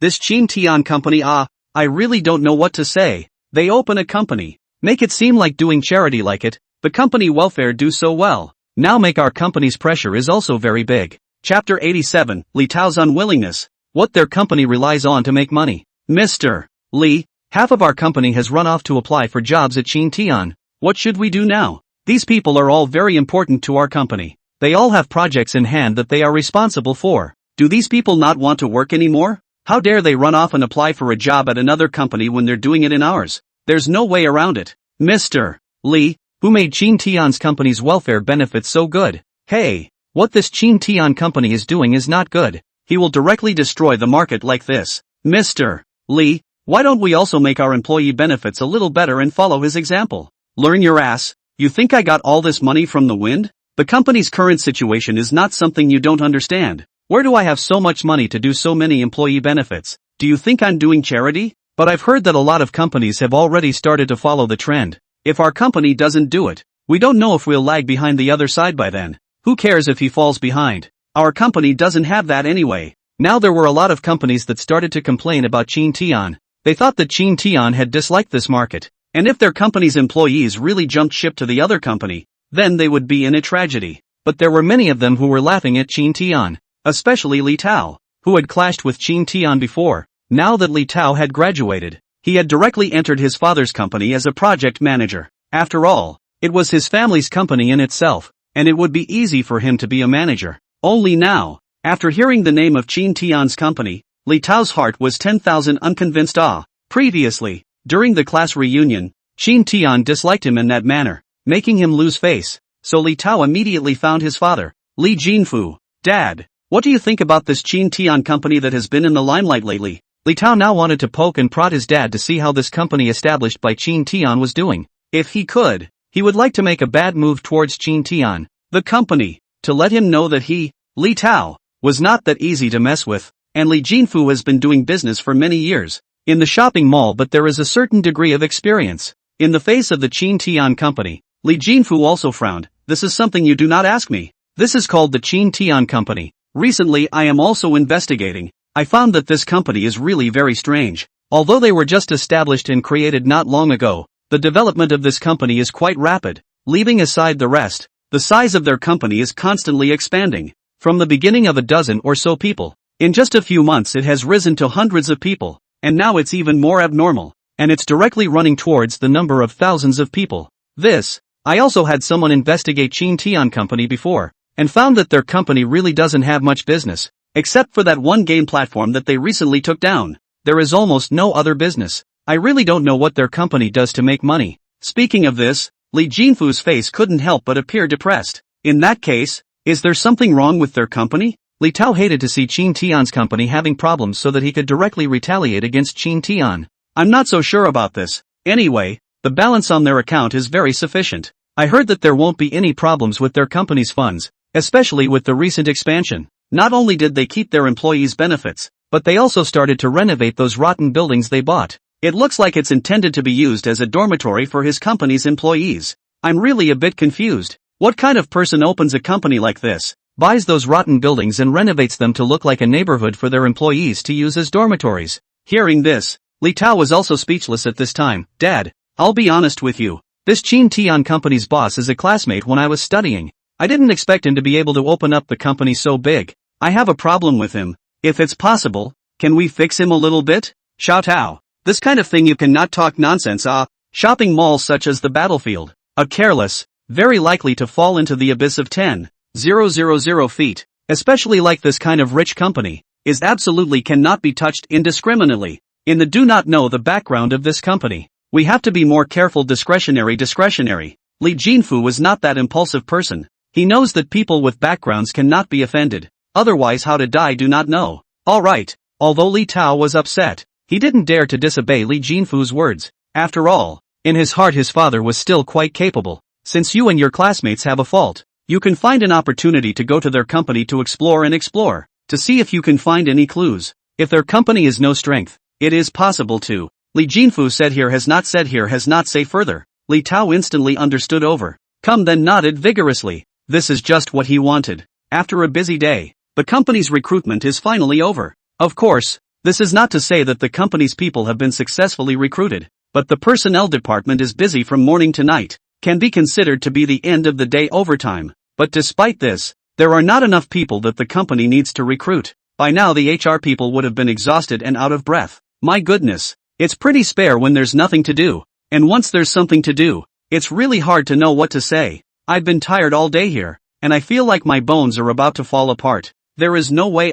This Chin Tian company, I really don't know what to say. They open a company, make it seem like doing charity like it, the company welfare do so well. Now make our company's pressure is also very big. Chapter 87, Li Tao's unwillingness, what their company relies on to make money. Mr. Li, half of our company has run off to apply for jobs at Chin Tian. What should we do now? These people are all very important to our company. They all have projects in hand that they are responsible for. Do these people not want to work anymore? How dare they run off and apply for a job at another company when they're doing it in ours? There's no way around it. Mr. Li, who made Chin Tian's company's welfare benefits so good? Hey, what this Chin Tian company is doing is not good. He will directly destroy the market like this. Mr. Li, why don't we also make our employee benefits a little better and follow his example? Learn your ass. You think I got all this money from the wind? The company's current situation is not something you don't understand. Where do I have so much money to do so many employee benefits? Do you think I'm doing charity? But I've heard that a lot of companies have already started to follow the trend. If our company doesn't do it, we don't know if we'll lag behind the other side by then. Who cares if he falls behind? Our company doesn't have that anyway. Now there were a lot of companies that started to complain about Chin Tian. They thought that Chin Tian had disliked this market, and if their company's employees really jumped ship to the other company, then they would be in a tragedy. But there were many of them who were laughing at Chin Tian, especially Li Tao, who had clashed with Chin Tian before. Now that Li Tao had graduated, he had directly entered his father's company as a project manager. After all, it was his family's company in itself, and it would be easy for him to be a manager. Only now, after hearing the name of Chin Tian's company, Li Tao's heart was 10,000 unconvinced. Previously, during the class reunion, Chin Tian disliked him in that manner, making him lose face. So Li Tao immediately found his father, Li Jinfu. Dad, what do you think about this Chin Tian company that has been in the limelight lately? Li Tao now wanted to poke and prod his dad to see how this company established by Chin Tian was doing. If he could, he would like to make a bad move towards Chin Tian, the company, to let him know that he, Li Tao, was not that easy to mess with, and Li Jinfu has been doing business for many years in the shopping mall, but there is a certain degree of experience. In the face of the Chin Tian company, Li Jinfu also frowned. This is something you do not ask me. This is called the Chin Tian company. Recently I am also investigating. I found that this company is really very strange. Although they were just established and created not long ago, the development of this company is quite rapid. Leaving aside the rest, the size of their company is constantly expanding. From the beginning of a dozen or so people, in just a few months it has risen to hundreds of people, and now it's even more abnormal, and it's directly running towards the number of thousands of people. I also had someone investigate Chin Tian company before, and found that their company really doesn't have much business, except for that one game platform that they recently took down. There is almost no other business. I really don't know what their company does to make money. Speaking of this, Li Jinfu's face couldn't help but appear depressed. In that case, is there something wrong with their company? Li Tao hated to see Qin Tian's company having problems so that he could directly retaliate against Qin Tian. I'm not so sure about this. Anyway, the balance on their account is very sufficient. I heard that there won't be any problems with their company's funds, especially with the recent expansion. Not only did they keep their employees' benefits, but they also started to renovate those rotten buildings they bought. It looks like it's intended to be used as a dormitory for his company's employees. I'm really a bit confused. What kind of person opens a company like this, buys those rotten buildings and renovates them to look like a neighborhood for their employees to use as dormitories? Hearing this, Li Tao was also speechless at this time. Dad, I'll be honest with you. This Qin Tian company's boss is a classmate when I was studying. I didn't expect him to be able to open up the company so big. I have a problem with him. If it's possible, can we fix him a little bit? Xiao Tao. This kind of thing you cannot talk nonsense. Shopping malls such as the battlefield. A careless, very likely to fall into the abyss of 10,000 feet, especially like this kind of rich company, is absolutely cannot be touched indiscriminately. In the do not know the background of this company, we have to be more careful. Discretionary. Li Jinfu was not that impulsive person. He knows that people with backgrounds cannot be offended, otherwise how to die do not know. Alright, although Li Tao was upset, he didn't dare to disobey Li Jinfu's words. After all, in his heart his father was still quite capable. Since you and your classmates have a fault, you can find an opportunity to go to their company to explore, to see if you can find any clues. If their company is no strength, it is possible to. Li Jinfu said here has not say further. Li Tao instantly understood over. Come then nodded vigorously. This is just what he wanted. After a busy day, the company's recruitment is finally over. Of course, this is not to say that the company's people have been successfully recruited, but the personnel department is busy from morning to night. Can be considered to be the end of the day overtime. But despite this, there are not enough people that the company needs to recruit. By now the HR people would have been exhausted and out of breath. My goodness, it's pretty spare when there's nothing to do. And once there's something to do, it's really hard to know what to say. I've been tired all day here, and I feel like my bones are about to fall apart. There is no way.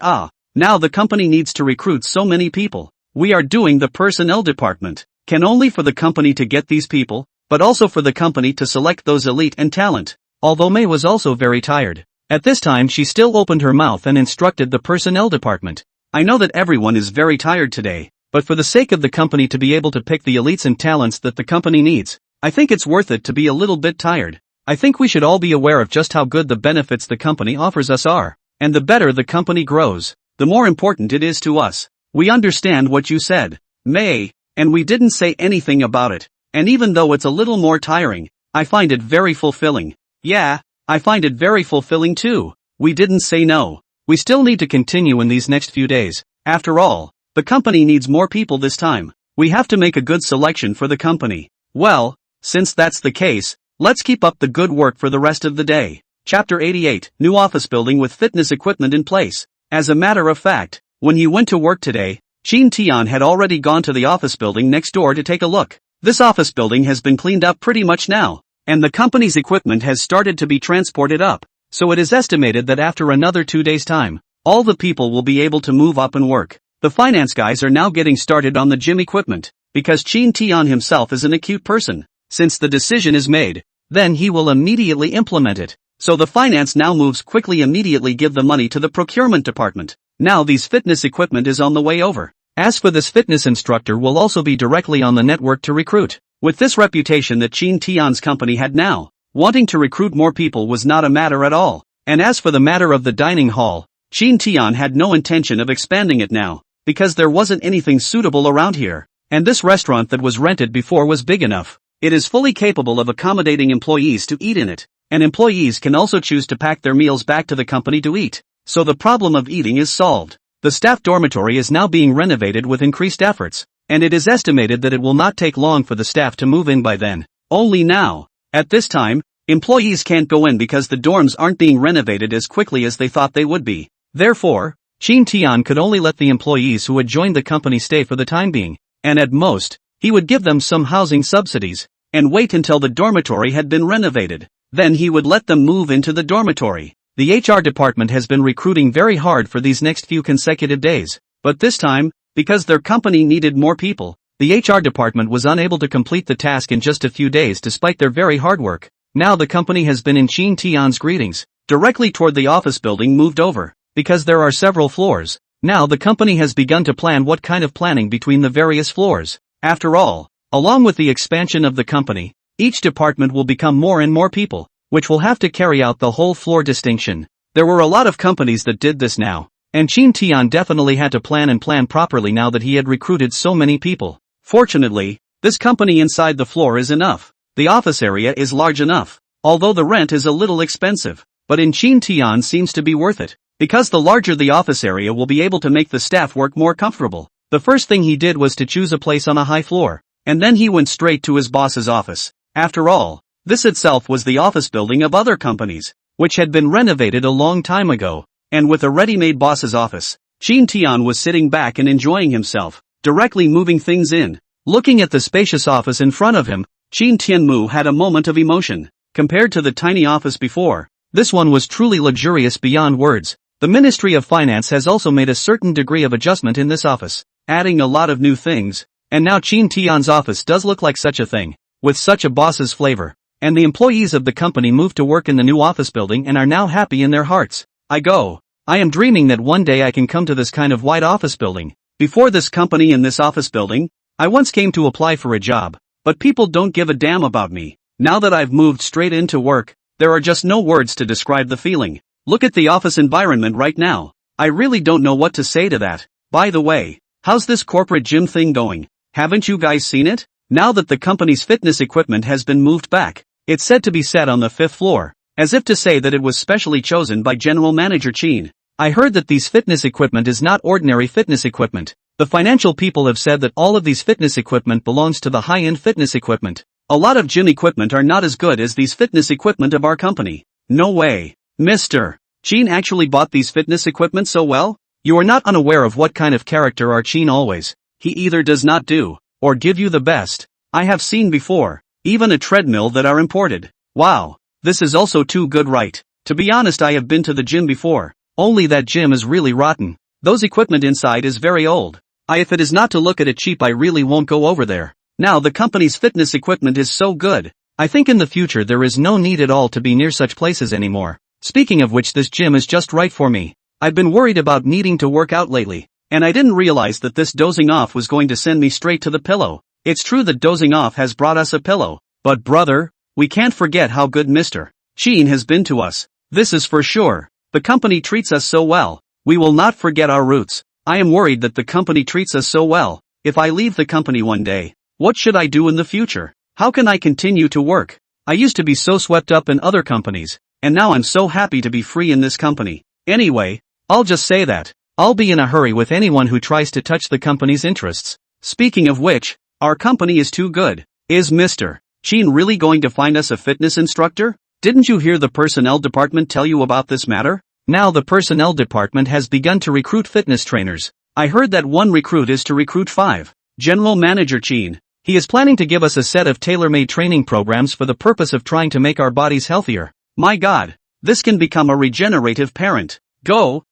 Now the company needs to recruit so many people. We are doing the personnel department. Can only for the company to get these people, but also for the company to select those elite and talent. Although Mei was also very tired. At this time she still opened her mouth and instructed the personnel department. I know that everyone is very tired today, but for the sake of the company to be able to pick the elites and talents that the company needs, I think it's worth it to be a little bit tired. I think we should all be aware of just how good the benefits the company offers us are, and the better the company grows, the more important it is to us. We understand what you said, Mei, and we didn't say anything about it. And even though it's a little more tiring, I find it very fulfilling. Yeah, I find it very fulfilling too. We didn't say no. We still need to continue in these next few days. After all, the company needs more people this time. We have to make a good selection for the company. Well, since that's the case, let's keep up the good work for the rest of the day. Chapter 88, New Office Building with Fitness Equipment in Place. As a matter of fact, when he went to work today, Qin Tian had already gone to the office building next door to take a look. This office building has been cleaned up pretty much now, and the company's equipment has started to be transported up, so it is estimated that after another 2 days' time, all the people will be able to move up and work. The finance guys are now getting started on the gym equipment, because Qin Tian himself is an acute person. Since the decision is made, then he will immediately implement it. So the finance now moves quickly, immediately give the money to the procurement department. Now these fitness equipment is on the way over. As for this fitness instructor will also be directly on the network to recruit. With this reputation that Qin Tian's company had now, wanting to recruit more people was not a matter at all. And as for the matter of the dining hall, Qin Tian had no intention of expanding it now, because there wasn't anything suitable around here. And this restaurant that was rented before was big enough. It is fully capable of accommodating employees to eat in it. And employees can also choose to pack their meals back to the company to eat. So the problem of eating is solved. The staff dormitory is now being renovated with increased efforts, and it is estimated that it will not take long for the staff to move in by then. Only now, at this time, employees can't go in because the dorms aren't being renovated as quickly as they thought they would be. Therefore, Qin Tian could only let the employees who had joined the company stay for the time being, and at most, he would give them some housing subsidies, and wait until the dormitory had been renovated. Then he would let them move into the dormitory. The HR department has been recruiting very hard for these next few consecutive days, but this time, because their company needed more people, The HR department was unable to complete the task in just a few days despite their very hard work. Now the company has been in Qin Tian's greetings, directly toward the office building moved over, because there are several floors. Now the company has begun to plan what kind of planning between the various floors. After all, along with the expansion of the company, each department will become more and more people, which will have to carry out the whole floor distinction. There were a lot of companies that did this now, and Qin Tian definitely had to plan properly now that he had recruited so many people. Fortunately, this company inside the floor is enough. The office area is large enough, although the rent is a little expensive, but in Qin Tian seems to be worth it, because the larger the office area will be able to make the staff work more comfortable. The first thing he did was to choose a place on a high floor, and then he went straight to his boss's office. After all, this itself was the office building of other companies, which had been renovated a long time ago, and with a ready-made boss's office, Qin Tian was sitting back and enjoying himself, directly moving things in. Looking at the spacious office in front of him, Qin Tianmu had a moment of emotion. Compared to the tiny office before, this one was truly luxurious beyond words. The Ministry of Finance has also made a certain degree of adjustment in this office, adding a lot of new things, and now Qin Tian's office does look like such a thing, with such a boss's flavor. And the employees of the company moved to work in the new office building and are now happy in their hearts. I am dreaming that one day I can come to this kind of white office building. Before this company in this office building, I once came to apply for a job, but people don't give a damn about me. Now that I've moved straight into work, there are just no words to describe the feeling. Look at the office environment right now. I really don't know what to say to that. By the way, how's this corporate gym thing going? Haven't you guys seen it? Now that the company's fitness equipment has been moved back, it's said to be set on the 5th floor, as if to say that it was specially chosen by General Manager Qin. I heard that these fitness equipment is not ordinary fitness equipment. The financial people have said that all of these fitness equipment belongs to the high-end fitness equipment. A lot of gym equipment are not as good as these fitness equipment of our company. No way. Mr. Qin actually bought these fitness equipment so well? You are not unaware of what kind of character our Qin always. He either does not do, or give you the best. I have seen before, even a treadmill that are imported. Wow, this is also too good, right? To be honest, I have been to the gym before, only that gym is really rotten. Those equipment inside is very old. If it is not to look at it cheap, I really won't go over there. Now the company's fitness equipment is so good. I think in the future there is no need at all to be near such places anymore. Speaking of which, this gym is just right for me. I've been worried about needing to work out lately, and I didn't realize that this dozing off was going to send me straight to the pillow. It's true that dozing off has brought us a pillow, but brother, we can't forget how good Mr. Qin has been to us. This is for sure. The company treats us so well. We will not forget our roots. I am worried that the company treats us so well. If I leave the company one day, what should I do in the future? How can I continue to work? I used to be so swept up in other companies, and now I'm so happy to be free in this company. Anyway, I'll just say that I'll be in a hurry with anyone who tries to touch the company's interests. Speaking of which, our company is too good. Is Mr. Qin really going to find us a fitness instructor? Didn't you hear the personnel department tell you about this matter? Now the personnel department has begun to recruit fitness trainers. I heard that one recruit is to recruit 5. General Manager Qin, he is planning to give us a set of tailor-made training programs for the purpose of trying to make our bodies healthier. My God, this can become a regenerative parent. Go,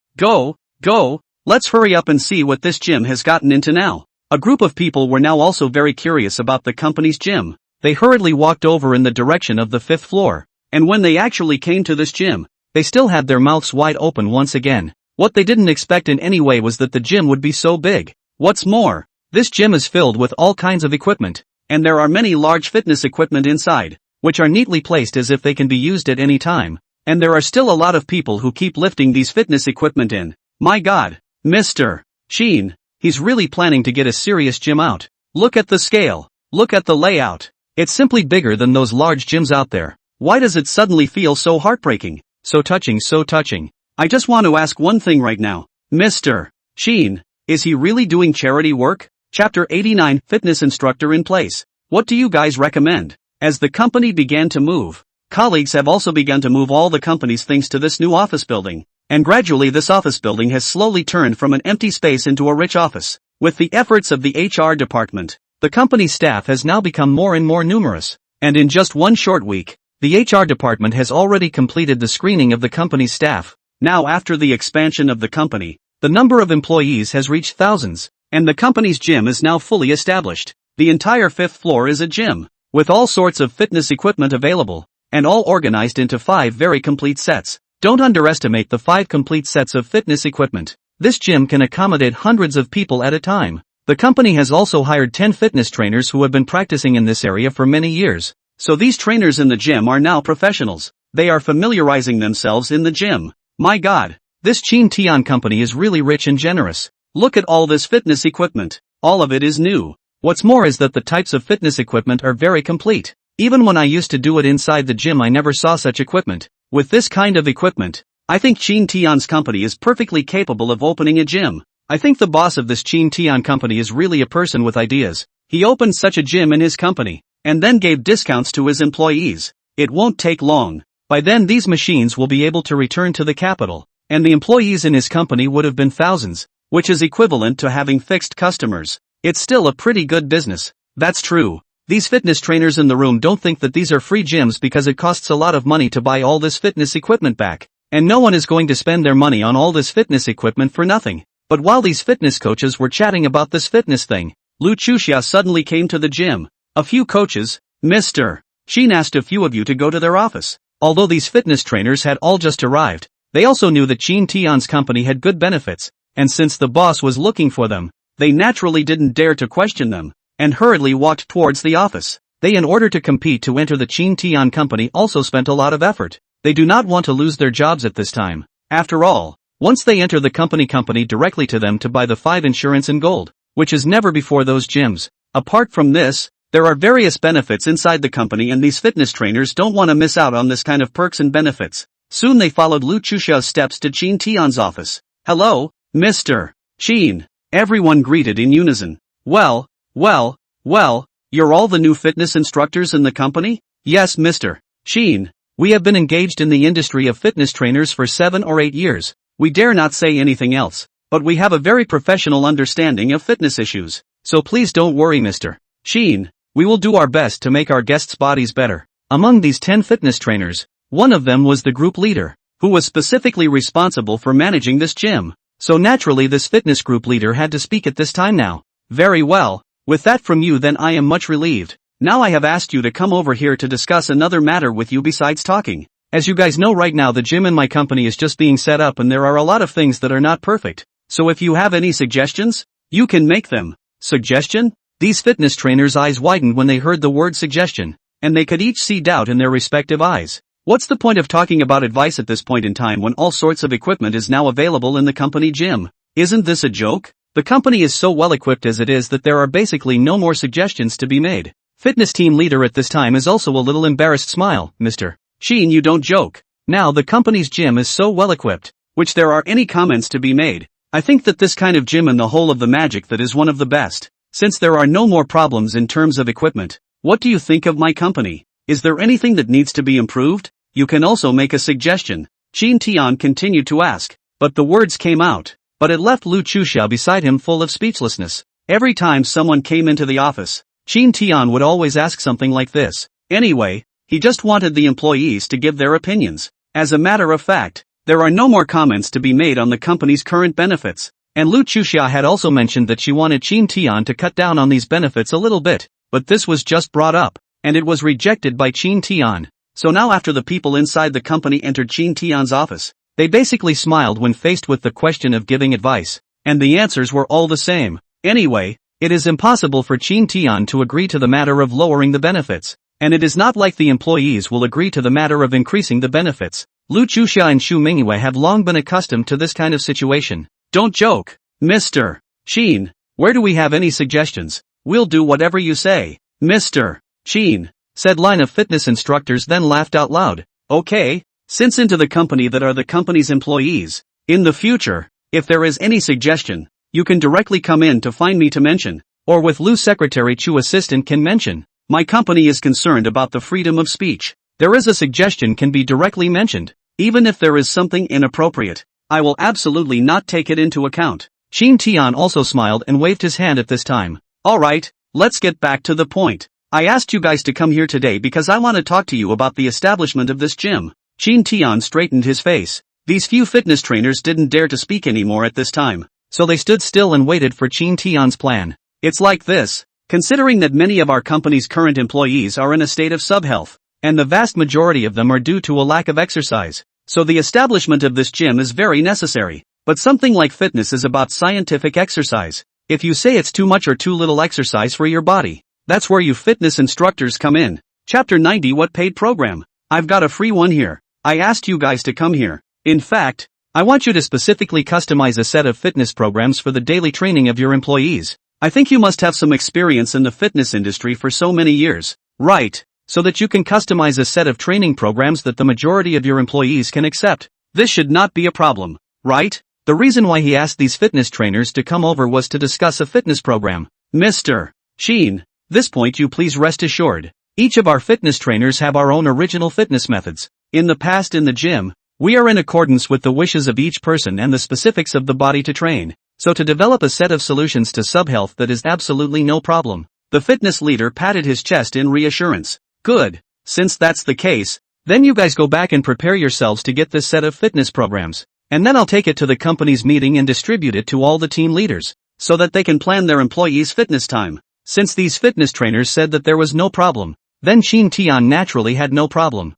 let's hurry up and see what this gym has gotten into now. A group of people were now also very curious about the company's gym. They hurriedly walked over in the direction of the 5th floor, and when they actually came to this gym, they still had their mouths wide open once again. What they didn't expect in any way was that the gym would be so big. What's more, this gym is filled with all kinds of equipment, and there are many large fitness equipment inside, which are neatly placed as if they can be used at any time. And there are still a lot of people who keep lifting these fitness equipment in. My God, Mr. Qin, he's really planning to get a serious gym out. Look at the scale. Look at the layout. It's simply bigger than those large gyms out there. Why does it suddenly feel so heartbreaking? So touching, so touching. I just want to ask one thing right now. Mr. Qin, is he really doing charity work? Chapter 89, Fitness Instructor in Place. What do you guys recommend? As the company began to move, colleagues have also begun to move all the company's things to this new office building. And gradually this office building has slowly turned from an empty space into a rich office. With the efforts of the HR department, the company's staff has now become more and more numerous. And in just one short week, the HR department has already completed the screening of the company's staff. Now after the expansion of the company, the number of employees has reached thousands, and the company's gym is now fully established. The entire 5th floor is a gym, with all sorts of fitness equipment available, and all organized into 5 very complete sets. Don't underestimate the 5 complete sets of fitness equipment. This gym can accommodate hundreds of people at a time. The company has also hired 10 fitness trainers who have been practicing in this area for many years. So these trainers in the gym are now professionals. They are familiarizing themselves in the gym. My God, this Chin Tian company is really rich and generous. Look at all this fitness equipment. All of it is new. What's more is that the types of fitness equipment are very complete. Even when I used to do it inside the gym I never saw such equipment. With this kind of equipment, I think Chin Tian's company is perfectly capable of opening a gym. I think the boss of this Chin Tian company is really a person with ideas. He opened such a gym in his company, and then gave discounts to his employees. It won't take long. By then these machines will be able to return to the capital, and the employees in his company would have been thousands, which is equivalent to having fixed customers. It's still a pretty good business. That's true. These fitness trainers in the room don't think that these are free gyms because it costs a lot of money to buy all this fitness equipment back. And no one is going to spend their money on all this fitness equipment for nothing. But while these fitness coaches were chatting about this fitness thing, Lu Chuxia suddenly came to the gym. A few coaches, Mr. Shin asked a few of you to go to their office. Although these fitness trainers had all just arrived, they also knew that Chin Tian's company had good benefits, and since the boss was looking for them, they naturally didn't dare to question them, and hurriedly walked towards the office. They, in order to compete to enter the Chin Tian company, also spent a lot of effort. They do not want to lose their jobs at this time. After all, once they enter the company directly to them to buy the 5 insurance in gold, which is never before those gyms. Apart from this, there are various benefits inside the company and these fitness trainers don't want to miss out on this kind of perks and benefits. Soon they followed Lu Chuxia's steps to Chin Tian's office. Hello, Mr. Chin. Everyone greeted in unison. Well, you're all the new fitness instructors in the company? Yes, Mr. Chin. We have been engaged in the industry of fitness trainers for 7 or 8 years. We dare not say anything else, but we have a very professional understanding of fitness issues. So please don't worry, Mr. Chin. We will do our best to make our guests' bodies better. Among these 10 fitness trainers, one of them was the group leader, who was specifically responsible for managing this gym. So naturally this fitness group leader had to speak at this time now. Very well, with that from you then I am much relieved. Now I have asked you to come over here to discuss another matter with you besides talking. As you guys know right now the gym in my company is just being set up and there are a lot of things that are not perfect. So if you have any suggestions, you can make them. Suggestion? These fitness trainers' eyes widened when they heard the word suggestion, and they could each see doubt in their respective eyes. What's the point of talking about advice at this point in time when all sorts of equipment is now available in the company gym? Isn't this a joke? The company is so well equipped as it is that there are basically no more suggestions to be made. Fitness team leader at this time is also a little embarrassed. Smile, Mr. Chin, you don't joke. Now the company's gym is so well equipped, which there are any comments to be made. I think that this kind of gym in the whole of the magic that is one of the best. Since there are no more problems in terms of equipment, what do you think of my company? Is there anything that needs to be improved? You can also make a suggestion. Chin Tian continued to ask, but the words came out, but it left Lu Chuxia beside him full of speechlessness. Every time someone came into the office, Chin Tian would always ask something like this. Anyway, he just wanted the employees to give their opinions. As a matter of fact, there are no more comments to be made on the company's current benefits. And Lu Chuxia had also mentioned that she wanted Chin Tian to cut down on these benefits a little bit, but this was just brought up, and it was rejected by Chin Tian. So now after the people inside the company entered Chin Tian's office, they basically smiled when faced with the question of giving advice, and the answers were all the same. Anyway, it is impossible for Chin Tian to agree to the matter of lowering the benefits, and it is not like the employees will agree to the matter of increasing the benefits. Lu Chuxia and Xu Mingyue have long been accustomed to this kind of situation. Don't joke, Mr. Chin. Where do we have any suggestions? We'll do whatever you say, Mr. Chin, said line of fitness instructors, then laughed out loud. Okay, since into the company that are the company's employees, in the future, if there is any suggestion, you can directly come in to find me to mention, or with Lu Secretary Chu assistant can mention. My company is concerned about the freedom of speech. There is a suggestion can be directly mentioned, even if there is something inappropriate. I will absolutely not take it into account. Chin Tian also smiled and waved his hand at this time. Alright, let's get back to the point. I asked you guys to come here today because I want to talk to you about the establishment of this gym. Chin Tian straightened his face. These few fitness trainers didn't dare to speak anymore at this time, so they stood still and waited for Chin Tian's plan. It's like this. Considering that many of our company's current employees are in a state of subhealth, and the vast majority of them are due to a lack of exercise, so the establishment of this gym is very necessary. But something like fitness is about scientific exercise. If you say it's too much or too little exercise for your body, that's where you fitness instructors come in. Chapter 90 What Paid Program? I've got a free one here. I asked you guys to come here. In fact, I want you to specifically customize a set of fitness programs for the daily training of your employees. I think you must have some experience in the fitness industry for so many years, right? So that you can customize a set of training programs that the majority of your employees can accept. This should not be a problem, right? The reason why he asked these fitness trainers to come over was to discuss a fitness program. Mr. Sheen, this point you please rest assured. Each of our fitness trainers have our own original fitness methods. In the past in the gym, we are in accordance with the wishes of each person and the specifics of the body to train. So to develop a set of solutions to subhealth that is absolutely no problem. The fitness leader patted his chest in reassurance. Good. Since that's the case, then you guys go back and prepare yourselves to get this set of fitness programs. And then I'll take it to the company's meeting and distribute it to all the team leaders, so that they can plan their employees' fitness time. Since these fitness trainers said that there was no problem, then Shin Tian naturally had no problem.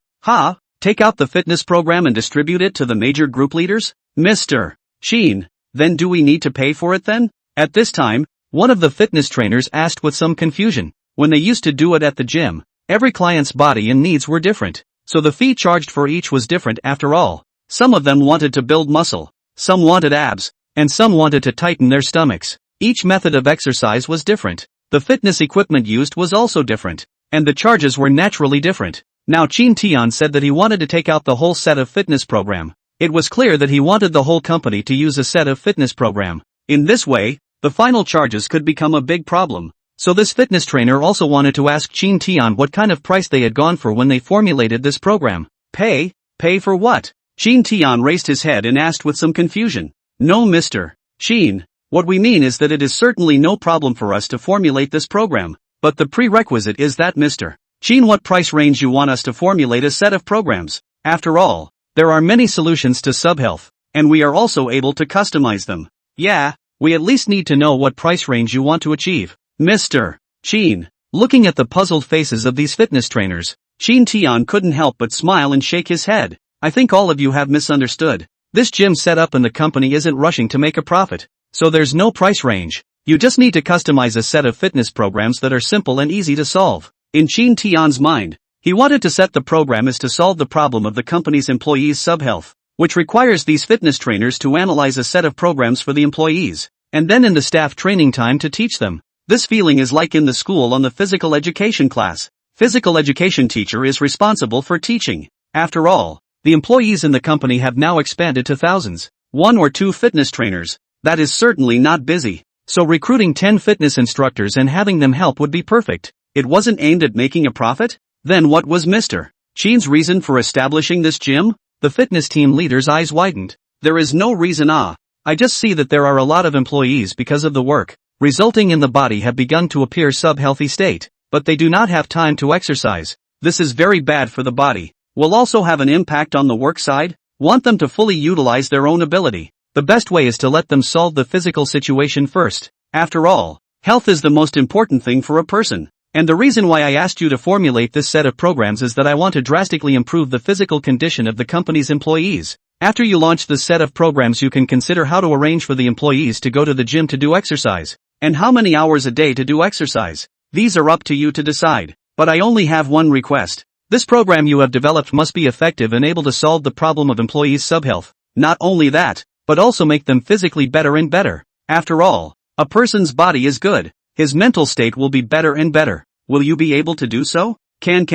Take out the fitness program and distribute it to the major group leaders? Mr. Sheen, then do we need to pay for it then? At this time, one of the fitness trainers asked with some confusion. When they used to do it at the gym, every client's body and needs were different, so the fee charged for each was different after all. Some of them wanted to build muscle, some wanted abs, and some wanted to tighten their stomachs. Each method of exercise was different. The fitness equipment used was also different, and the charges were naturally different. Now Chin Tian said that he wanted to take out the whole set of fitness program. It was clear that he wanted the whole company to use a set of fitness program. In this way, the final charges could become a big problem. So this fitness trainer also wanted to ask Chin Tian what kind of price they had gone for when they formulated this program. Pay? Pay for what? Chin Tian raised his head and asked with some confusion. No, Mr. Sheen, what we mean is that it is certainly no problem for us to formulate this program, but the prerequisite is that Mr. Sheen, what price range you want us to formulate a set of programs? After all, there are many solutions to subhealth, and we are also able to customize them. Yeah, we at least need to know what price range you want to achieve. Mr. Sheen, looking at the puzzled faces of these fitness trainers, Chin Tian couldn't help but smile and shake his head. I think all of you have misunderstood. This gym set up and the company isn't rushing to make a profit, so there's no price range. You just need to customize a set of fitness programs that are simple and easy to solve. In Chin Tian's mind, he wanted to set the program as to solve the problem of the company's employees' subhealth, which requires these fitness trainers to analyze a set of programs for the employees, and then in the staff training time to teach them. This feeling is like in the school on the physical education class. Physical education teacher is responsible for teaching. After all, the employees in the company have now expanded to thousands. 1 or 2 fitness trainers, that is certainly not busy. So recruiting 10 fitness instructors and having them help would be perfect. It wasn't aimed at making a profit? Then what was Mr. Sheen's reason for establishing this gym? The fitness team leader's eyes widened. There is no reason. I just see that there are a lot of employees because of the work resulting in the body have begun to appear sub-healthy state, but they do not have time to exercise. This is very bad for the body. Will also have an impact on the work side. Want them to fully utilize their own ability. The best way is to let them solve the physical situation first. After all, health is the most important thing for a person. And the reason why I asked you to formulate this set of programs is that I want to drastically improve the physical condition of the company's employees. After you launch this set of programs, you can consider how to arrange for the employees to go to the gym to do exercise, and how many hours a day to do exercise. These are up to you to decide. But I only have one request. This program you have developed must be effective and able to solve the problem of employees' subhealth. Not only that, but also make them physically better and better. After all, a person's body is good. His mental state will be better and better. Will you be able to do so? Can.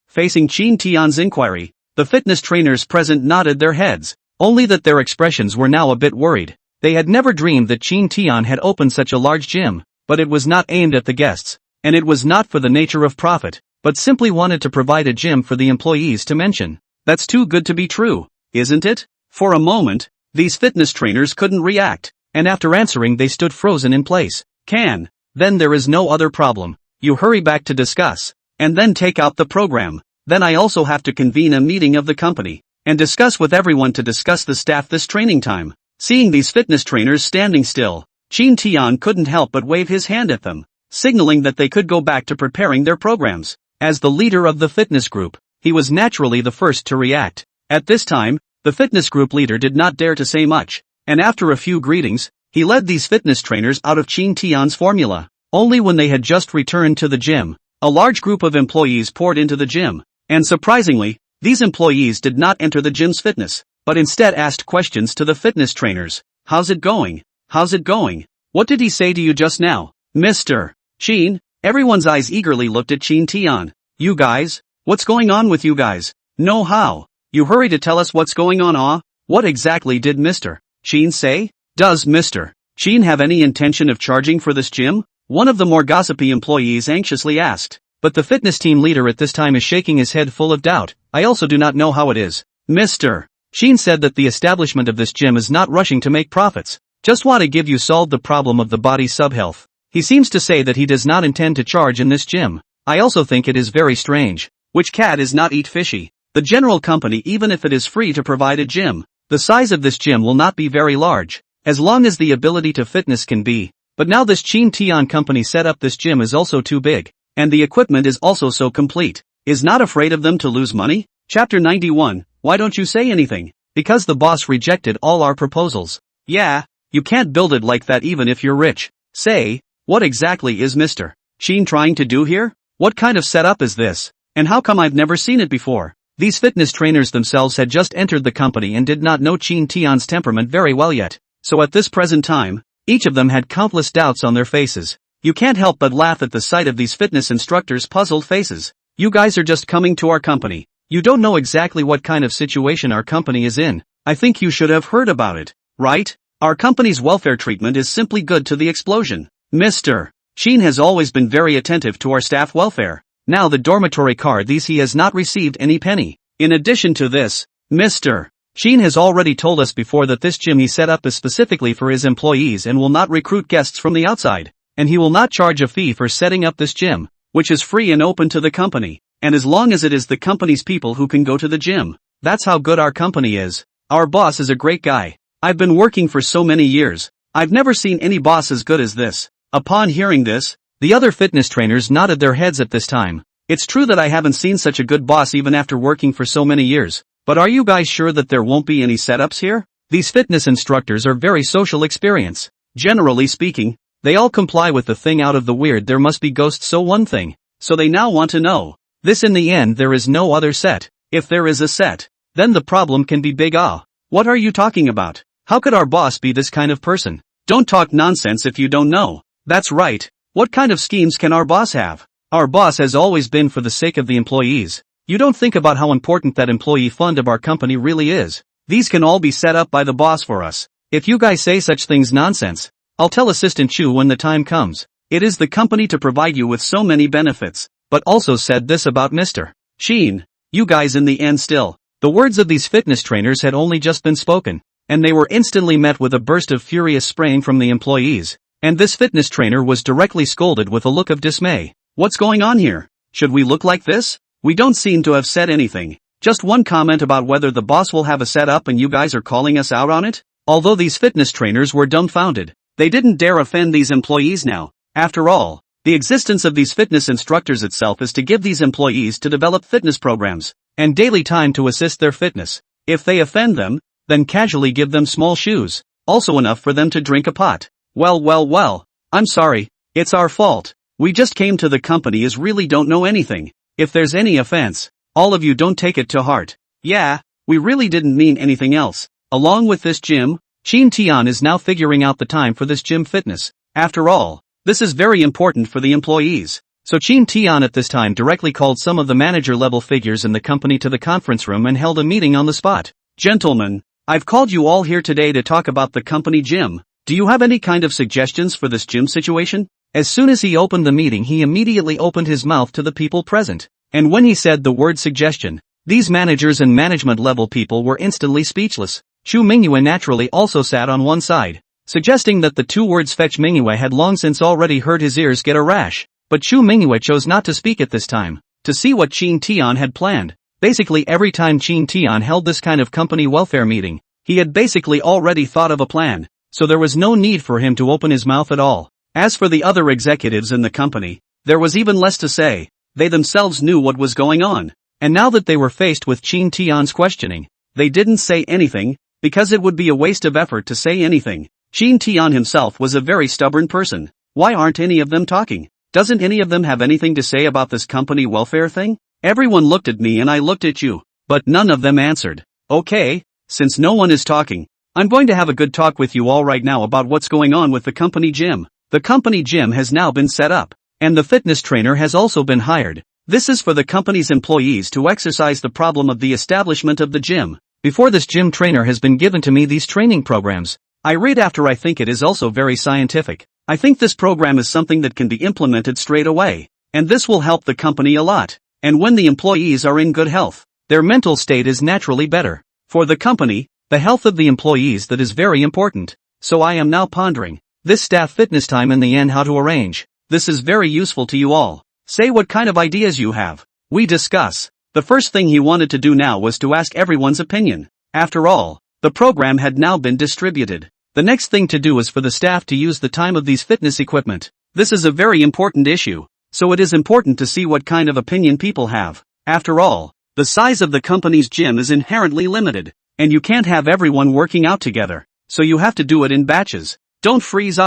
Facing Chin Tian's inquiry, the fitness trainers present nodded their heads, only that their expressions were now a bit worried. They had never dreamed that Chin Tian had opened such a large gym, but it was not aimed at the guests, and it was not for the nature of profit, but simply wanted to provide a gym for the employees to mention. That's too good to be true, isn't it? For a moment, these fitness trainers couldn't react, and after answering they stood frozen in place. Then there is no other problem. You hurry back to discuss, and then take out the program. Then I also have to convene a meeting of the company, and discuss with everyone to discuss the staff this training time. Seeing these fitness trainers standing still, Chin Tian couldn't help but wave his hand at them. signaling that they could go back to preparing their programs. As the leader of the fitness group, he was naturally the first to react. At this time, the fitness group leader did not dare to say much, and after a few greetings, he led these fitness trainers out of Chin Tian's formula. Only when they had just returned to the gym, a large group of employees poured into the gym, and surprisingly, these employees did not enter the gym's fitness, but instead asked questions to the fitness trainers. How's it going? How's it going? What did he say to you just now, Mr. Chin? Everyone's eyes eagerly looked at Chin Tian. You guys? What's going on with you guys? No how. You hurry to tell us what's going on. What exactly did Mr. Chin say? Does Mr. Chin have any intention of charging for this gym? One of the more gossipy employees anxiously asked. But the fitness team leader at this time is shaking his head full of doubt. I also do not know how it is. Mr. Chin said that the establishment of this gym is not rushing to make profits. Just want to give you solved the problem of the body subhealth. He seems to say that he does not intend to charge in this gym. I also think it is very strange. Which cat is not eat fishy? The general company, even if it is free to provide a gym, the size of this gym will not be very large, as long as the ability to fitness can be. But now this Chin Tian company set up this gym is also too big, and the equipment is also so complete. Is not afraid of them to lose money? Chapter 91, why don't you say anything? Because the boss rejected all our proposals. Yeah, you can't build it like that even if you're rich. Say, what exactly is Mr. Chin trying to do here? What kind of setup is this? And how come I've never seen it before? These fitness trainers themselves had just entered the company and did not know Chin Tian's temperament very well yet. So at this present time, each of them had countless doubts on their faces. You can't help but laugh at the sight of these fitness instructors' puzzled faces. You guys are just coming to our company. You don't know exactly what kind of situation our company is in. I think you should have heard about it, right? Our company's welfare treatment is simply good to the explosion. Mr. Chin has always been very attentive to our staff welfare. Now the dormitory card he has not received any penny. In addition to this, Mr. Chin has already told us before that this gym he set up is specifically for his employees and will not recruit guests from the outside. And he will not charge a fee for setting up this gym, which is free and open to the company. And as long as it is the company's people who can go to the gym, that's how good our company is. Our boss is a great guy. I've been working for so many years. I've never seen any boss as good as this. Upon hearing this, the other fitness trainers nodded their heads at this time. It's true that I haven't seen such a good boss even after working for so many years. But are you guys sure that there won't be any setups here? These fitness instructors are very social experience. Generally speaking, they all comply with the thing out of the weird there must be ghosts so one thing. So they now want to know. This in the end there is no other set. If there is a set, then the problem can be big. What are you talking about? How could our boss be this kind of person? Don't talk nonsense if you don't know. That's right. What kind of schemes can our boss have? Our boss has always been for the sake of the employees. You don't think about how important that employee fund of our company really is. These can all be set up by the boss for us. If you guys say such things nonsense, I'll tell Assistant Chu when the time comes. It is the company to provide you with so many benefits, but also said this about Mr. Chin. You guys in the end still. The words of these fitness trainers had only just been spoken, and they were instantly met with a burst of furious spraying from the employees. And this fitness trainer was directly scolded with a look of dismay. What's going on here? Should we look like this? We don't seem to have said anything. Just one comment about whether the boss will have a setup and you guys are calling us out on it? Although these fitness trainers were dumbfounded, they didn't dare offend these employees now. After all, the existence of these fitness instructors itself is to give these employees to develop fitness programs, and daily time to assist their fitness. If they offend them, then casually give them small shoes, also enough for them to drink a pot. Well, I'm sorry, it's our fault. We just came to the company as really don't know anything. If there's any offense, all of you don't take it to heart. Yeah, we really didn't mean anything else. Along with this gym, Chin Tian is now figuring out the time for this gym fitness. After all, this is very important for the employees. So Chin Tian at this time directly called some of the manager level figures in the company to the conference room and held a meeting on the spot. Gentlemen, I've called you all here today to talk about the company gym. Do you have any kind of suggestions for this gym situation? As soon as he opened the meeting he immediately opened his mouth to the people present. And when he said the word suggestion, these managers and management level people were instantly speechless. Chu Mingyue naturally also sat on one side, suggesting that the two words fetch Mingyue had long since already heard his ears get a rash. But Chu Mingyue chose not to speak at this time, to see what Chin Tian had planned. Basically every time Chin Tian held this kind of company welfare meeting, he had basically already thought of a plan, so there was no need for him to open his mouth at all. As for the other executives in the company, there was even less to say. They themselves knew what was going on. And now that they were faced with Qin Tian's questioning, they didn't say anything, because it would be a waste of effort to say anything. Qin Tian himself was a very stubborn person. Why aren't any of them talking? Doesn't any of them have anything to say about this company welfare thing? Everyone looked at me and I looked at you, but none of them answered. Okay, since no one is talking, I'm going to have a good talk with you all right now about what's going on with the company gym. The company gym has now been set up, and the fitness trainer has also been hired. This is for the company's employees to exercise the problem of the establishment of the gym. Before this gym trainer has been given to me these training programs, I read after. I think it is also very scientific. I think this program is something that can be implemented straight away, and this will help the company a lot. And when the employees are in good health, their mental state is naturally better. For the company, the health of the employees that is very important. So I am now pondering this staff fitness time in the end how to arrange. This is very useful to you all. Say what kind of ideas you have. We discuss. The first thing he wanted to do now was to ask everyone's opinion. After all, the program had now been distributed. The next thing to do is for the staff to use the time of these fitness equipment. This is a very important issue, so it is important to see what kind of opinion people have. After all, the size of the company's gym is inherently limited, and you can't have everyone working out together, so you have to do it in batches. Don't freeze.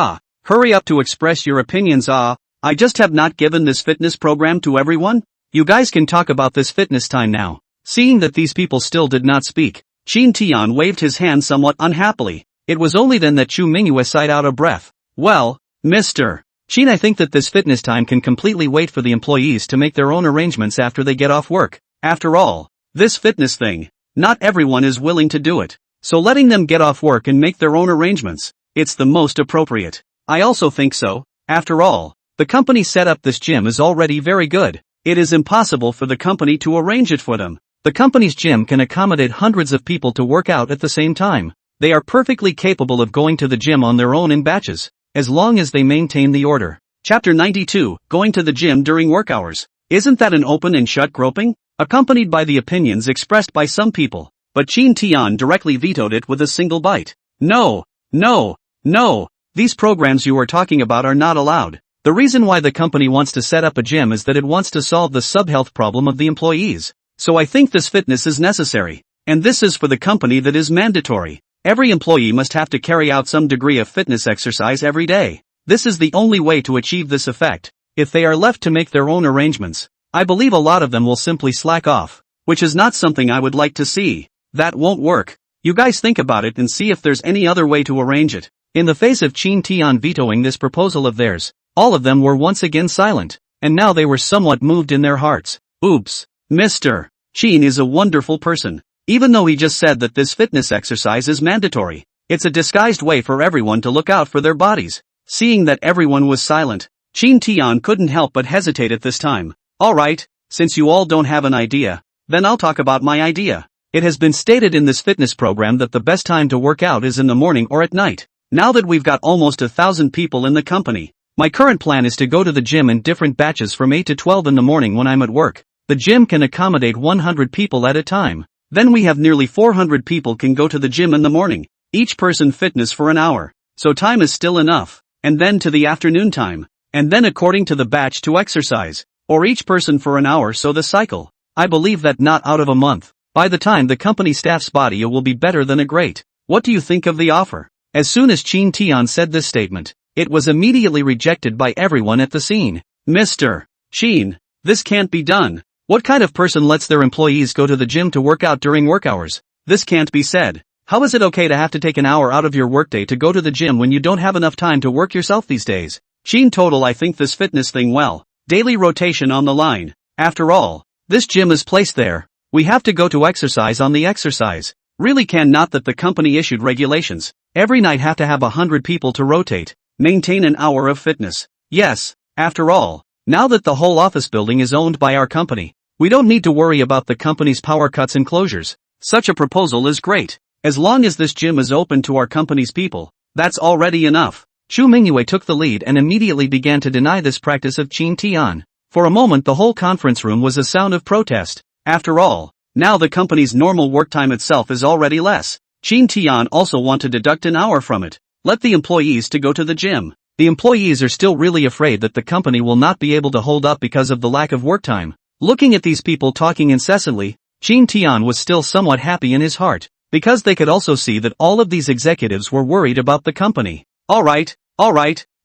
Hurry up to express your opinions. I just have not given this fitness program to everyone. You guys can talk about this fitness time now. Seeing that these people still did not speak, Qin Tian waved his hand somewhat unhappily. It was only then that Chu Mingyue sighed out of breath. Well, Mr. Qin, I think that this fitness time can completely wait for the employees to make their own arrangements after they get off work. After all, this fitness thing, not everyone is willing to do it. So letting them get off work and make their own arrangements, it's the most appropriate. I also think so. After all, the company set up this gym is already very good. It is impossible for the company to arrange it for them. The company's gym can accommodate hundreds of people to work out at the same time. They are perfectly capable of going to the gym on their own in batches, as long as they maintain the order. Chapter 92, Going to the Gym During Work Hours. Isn't that an open and shut groping? Accompanied by the opinions expressed by some people, but Qin Tian directly vetoed it with a single bite. No, no, no, these programs you are talking about are not allowed. The reason why the company wants to set up a gym is that it wants to solve the sub-health problem of the employees. So I think this fitness is necessary. And this is for the company that is mandatory. Every employee must have to carry out some degree of fitness exercise every day. This is the only way to achieve this effect. If they are left to make their own arrangements, I believe a lot of them will simply slack off, which is not something I would like to see. That won't work. You guys think about it and see if there's any other way to arrange it. In the face of Qin Tian vetoing this proposal of theirs, all of them were once again silent, and now they were somewhat moved in their hearts. Oops, Mr. Qin is a wonderful person. Even though he just said that this fitness exercise is mandatory, it's a disguised way for everyone to look out for their bodies. Seeing that everyone was silent, Qin Tian couldn't help but hesitate at this time. Alright, since you all don't have an idea, then I'll talk about my idea. It has been stated in this fitness program that the best time to work out is in the morning or at night. Now that we've got almost 1,000 people in the company, my current plan is to go to the gym in different batches from 8 to 12 in the morning when I'm at work. The gym can accommodate 100 people at a time. Then we have nearly 400 people can go to the gym in the morning, each person fitness for an hour. So time is still enough. And then to the afternoon time. And then according to the batch to exercise. Or each person for an hour, so the cycle. I believe that not out of a month. By the time the company staff's body will be better than a great. What do you think of the offer? As soon as Qin Tian said this statement, it was immediately rejected by everyone at the scene. Mr. Qin, this can't be done. What kind of person lets their employees go to the gym to work out during work hours? This can't be said. How is it okay to have to take an hour out of your workday to go to the gym when you don't have enough time to work yourself these days? Qin total, I think this fitness thing well. Daily rotation on the line. After all, this gym is placed there. We have to go to exercise on the exercise. Really can not that the company issued regulations. Every night have to have 100 people to rotate. Maintain an hour of fitness. Yes, after all, now that the whole office building is owned by our company, we don't need to worry about the company's power cuts and closures. Such a proposal is great. As long as this gym is open to our company's people, that's already enough. Chu Mingyue took the lead and immediately began to deny this practice of Qin Tian. For a moment the whole conference room was a sound of protest. After all, now the company's normal work time itself is already less. Qin Tian also want to deduct an hour from it. Let the employees to go to the gym. The employees are still really afraid that the company will not be able to hold up because of the lack of work time. Looking at these people talking incessantly, Jin Tian was still somewhat happy in his heart, because they could also see that all of these executives were worried about the company. Alright,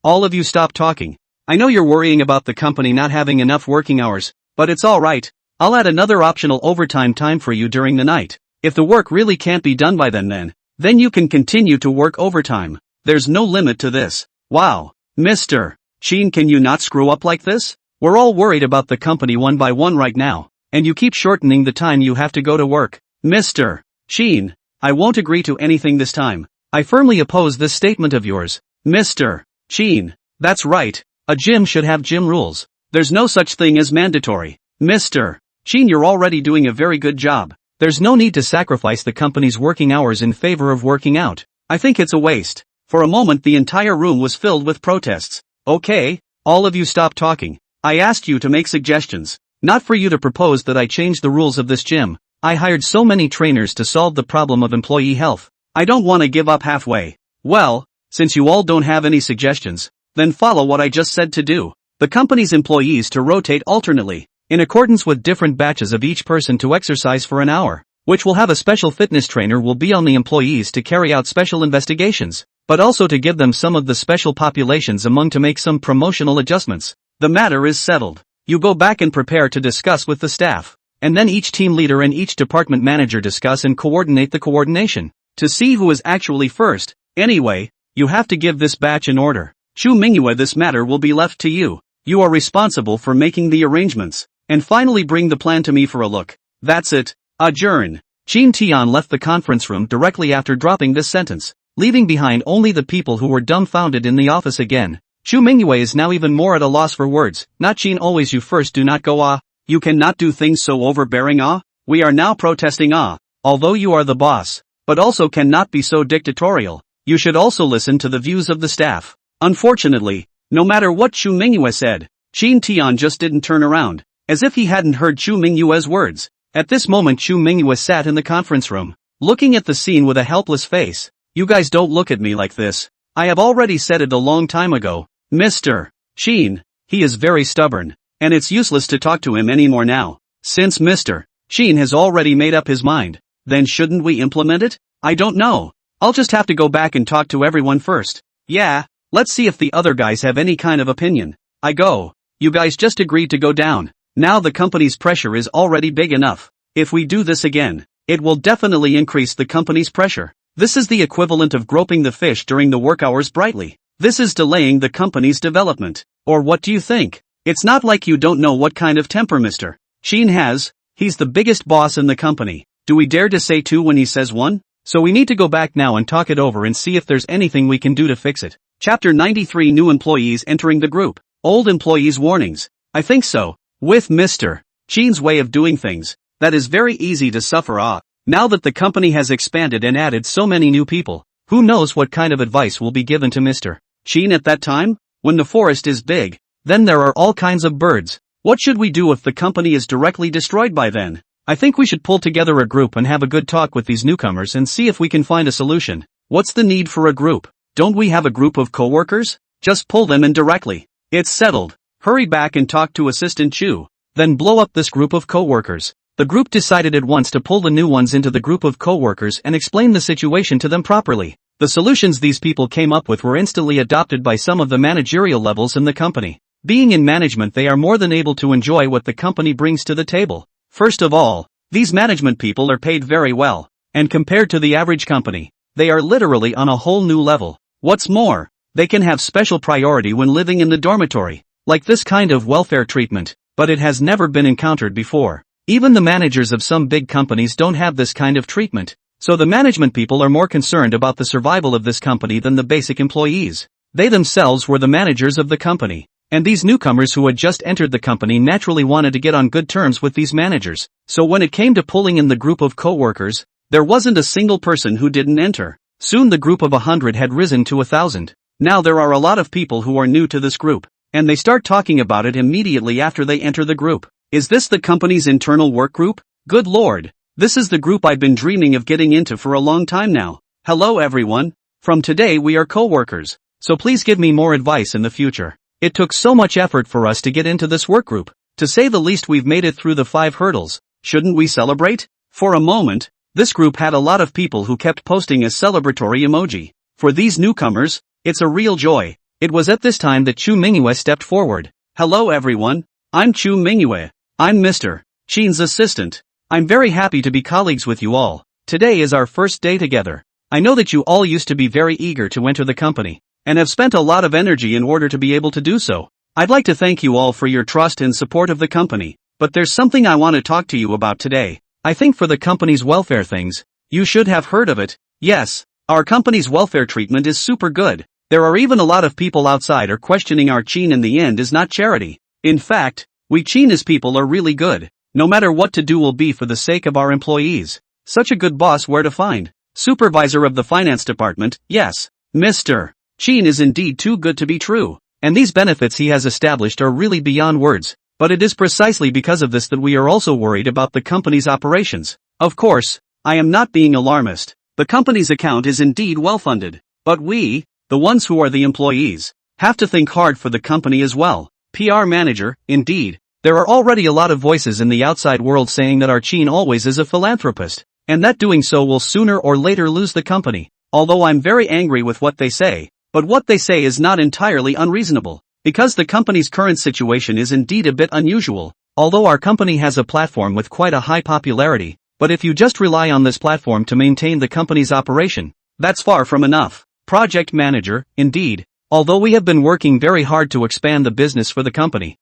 all of you stop talking. I know you're worrying about the company not having enough working hours, but it's alright. I'll add another optional overtime time for you during the night. If the work really can't be done by then you can continue to work overtime. There's no limit to this. Wow. Mr. Sheen, can you not screw up like this? We're all worried about the company one by one right now, and you keep shortening the time you have to go to work. Mr. Sheen, I won't agree to anything this time. I firmly oppose this statement of yours. Mr. Sheen, that's right. A gym should have gym rules. There's no such thing as mandatory. Mr. Sheen, you're already doing a very good job. There's no need to sacrifice the company's working hours in favor of working out. I think it's a waste. For a moment the entire room was filled with protests. Okay, all of you stop talking. I asked you to make suggestions, not for you to propose that I change the rules of this gym. I hired so many trainers to solve the problem of employee health. I don't want to give up halfway. Well, since you all don't have any suggestions, then follow what I just said to do. The company's employees to rotate alternately, in accordance with different batches of each person to exercise for an hour, which will have a special fitness trainer will be on the employees to carry out special investigations, but also to give them some of the special populations among to make some promotional adjustments. The matter is settled. You go back and prepare to discuss with the staff, and then each team leader and each department manager discuss and coordinate the coordination, to see who is actually first. Anyway, you have to give this batch in order. Chu Mingyue, this matter will be left to you. You are responsible for making the arrangements, and finally bring the plan to me for a look. That's it. Adjourn. Jin Tian left the conference room directly after dropping this sentence, leaving behind only the people who were dumbfounded in the office again. Chu Mingyue is now even more at a loss for words. Not Jin, always you first, do not go ah. You cannot do things so overbearing ah. We are now protesting ah. Although you are the boss, but also cannot be so dictatorial. You should also listen to the views of the staff. Unfortunately, no matter what Chu Mingyue said, Jin Tian just didn't turn around, as if he hadn't heard Chu Mingyue's words. At this moment Chu Mingyue sat in the conference room, looking at the scene with a helpless face. You guys don't look at me like this. I have already said it a long time ago. Mr. Sheen, he is very stubborn, and it's useless to talk to him anymore now. Since Mr. Sheen has already made up his mind, then shouldn't we implement it? I don't know. I'll just have to go back and talk to everyone first. Yeah, let's see if the other guys have any kind of opinion. I go. You guys just agreed to go down. Now the company's pressure is already big enough. If we do this again, it will definitely increase the company's pressure. This is the equivalent of groping the fish during the work hours brightly. This is delaying the company's development. Or what do you think? It's not like you don't know what kind of temper Mr. Sheen has. He's the biggest boss in the company. Do we dare to say two when he says one? So we need to go back now and talk it over and see if there's anything we can do to fix it. Chapter 93, New employees entering the group. Old employees warnings. I think so. With Mr. Sheen's way of doing things, that is very easy to suffer ah. Now that the company has expanded and added so many new people, who knows what kind of advice will be given to Mr. Sheen at that time? When the forest is big, then there are all kinds of birds. What should we do if the company is directly destroyed by then? I think we should pull together a group and have a good talk with these newcomers and see if we can find a solution. What's the need for a group? Don't we have a group of co-workers? Just pull them in directly. It's settled. Hurry back and talk to Assistant Chu. Then blow up this group of co-workers. The group decided at once to pull the new ones into the group of co-workers and explain the situation to them properly. The solutions these people came up with were instantly adopted by some of the managerial levels in the company. Being in management, they are more than able to enjoy what the company brings to the table. First of all, these management people are paid very well, and compared to the average company, they are literally on a whole new level. What's more, they can have special priority when living in the dormitory, like this kind of welfare treatment, but it has never been encountered before. Even the managers of some big companies don't have this kind of treatment, so the management people are more concerned about the survival of this company than the basic employees. They themselves were the managers of the company, and these newcomers who had just entered the company naturally wanted to get on good terms with these managers. So when it came to pulling in the group of co-workers, there wasn't a single person who didn't enter. Soon the group of 100 had risen to 1,000. Now there are a lot of people who are new to this group, and they start talking about it immediately after they enter the group. Is this the company's internal work group? Good lord, this is the group I've been dreaming of getting into for a long time now. Hello everyone. From today we are co-workers. so please give me more advice in the future. It took so much effort for us to get into this workgroup. To say the least, we've made it through the 5 hurdles. Shouldn't we celebrate? For a moment, this group had a lot of people who kept posting a celebratory emoji. For these newcomers, it's a real joy. It was at this time that Chu Mingyue stepped forward. Hello everyone, I'm Chu Mingyue. I'm Mr. Chin's assistant. I'm very happy to be colleagues with you all. Today is our first day together. I know that you all used to be very eager to enter the company, and have spent a lot of energy in order to be able to do so. I'd like to thank you all for your trust and support of the company, but there's something I want to talk to you about today. I think for the company's welfare things, you should have heard of it. Yes, our company's welfare treatment is super good. There are even a lot of people outside are questioning our Chin in the end is not charity. In fact, we Chinese people are really good. No matter what to do will be for the sake of our employees. Such a good boss where to find. Supervisor of the finance department, yes. Mr. Chin is indeed too good to be true. And these benefits he has established are really beyond words. But it is precisely because of this that we are also worried about the company's operations. Of course, I am not being alarmist. The company's account is indeed well funded. But we, the ones who are the employees, have to think hard for the company as well. PR manager, indeed. There are already a lot of voices in the outside world saying that our Chin always is a philanthropist, and that doing so will sooner or later lose the company. Although I'm very angry with what they say, but what they say is not entirely unreasonable, because the company's current situation is indeed a bit unusual. Although our company has a platform with quite a high popularity, but if you just rely on this platform to maintain the company's operation, that's far from enough. Project manager, indeed. Although we have been working very hard to expand the business for the company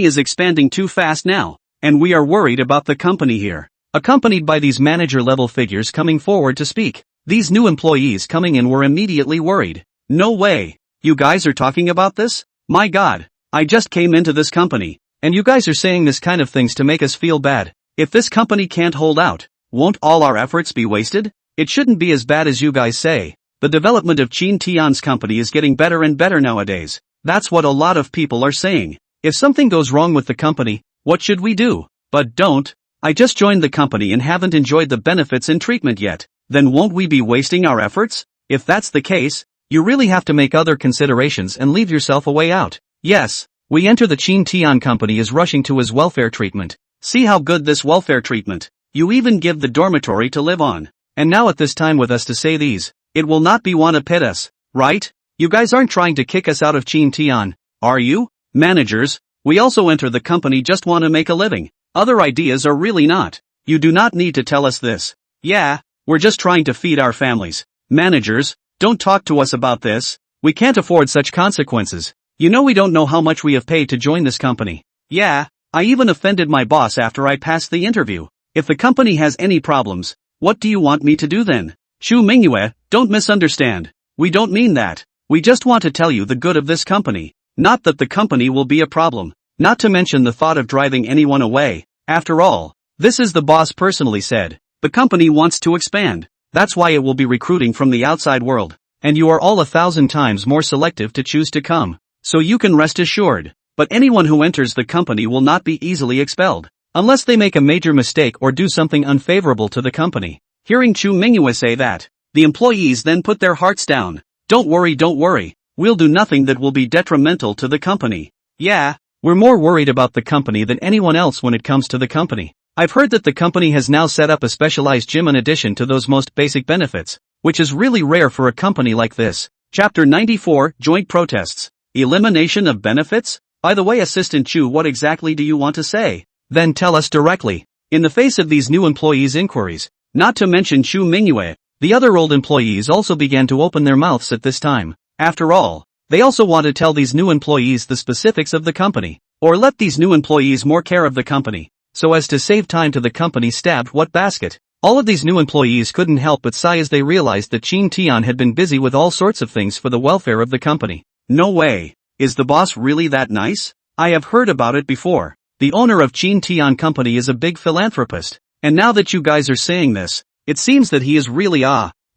is expanding too fast now, and we are worried about the company here. Accompanied by these manager-level figures coming forward to speak, these new employees coming in were immediately worried. No way. You guys are talking about this? My God. I just came into this company, and you guys are saying this kind of things to make us feel bad. If this company can't hold out, won't all our efforts be wasted? It shouldn't be as bad as you guys say. The development of Chin Tian's company is getting better and better nowadays. That's what a lot of people are saying. If something goes wrong with the company, what should we do? But don't. I just joined the company and haven't enjoyed the benefits and treatment yet. Then won't we be wasting our efforts? If that's the case, you really have to make other considerations and leave yourself a way out. Yes, we enter the Chin Tian company is rushing to his welfare treatment. See how good this welfare treatment. You even give the dormitory to live on. And now at this time with us to say these. It will not be wanna pit us, right? You guys aren't trying to kick us out of Chin Tian, are you? Managers, we also enter the company just want to make a living. Other ideas are really not. You do not need to tell us this. Yeah, we're just trying to feed our families. Managers, don't talk to us about this. We can't afford such consequences. You know we don't know how much we have paid to join this company. Yeah, I even offended my boss after I passed the interview. If the company has any problems, what do you want me to do then? Chu Mingyue, don't misunderstand. We don't mean that. We just want to tell you the good of this company. Not that the company will be a problem. Not to mention the thought of driving anyone away. After all, this is the boss personally said. The company wants to expand. That's why it will be recruiting from the outside world. And you are all 1,000 times more selective to choose to come. So you can rest assured. But anyone who enters the company will not be easily expelled. Unless they make a major mistake or do something unfavorable to the company. Hearing Chu Mingyue say that, the employees then put their hearts down. Don't worry. We'll do nothing that will be detrimental to the company. Yeah, we're more worried about the company than anyone else when it comes to the company. I've heard that the company has now set up a specialized gym in addition to those most basic benefits, which is really rare for a company like this. Chapter 94, Joint Protests. Elimination of benefits? By the way, Assistant Chu, what exactly do you want to say? Then tell us directly. In the face of these new employees' inquiries, not to mention Chu Mingyue, the other old employees also began to open their mouths at this time. After all, they also want to tell these new employees the specifics of the company, or let these new employees more care of the company, so as to save time to the company stabbed what basket. All of these new employees couldn't help but sigh as they realized that Chin Tian had been busy with all sorts of things for the welfare of the company. No way. Is the boss really that nice? I have heard about it before. The owner of Chin Tian company is a big philanthropist. And now that you guys are saying this, it seems that he is really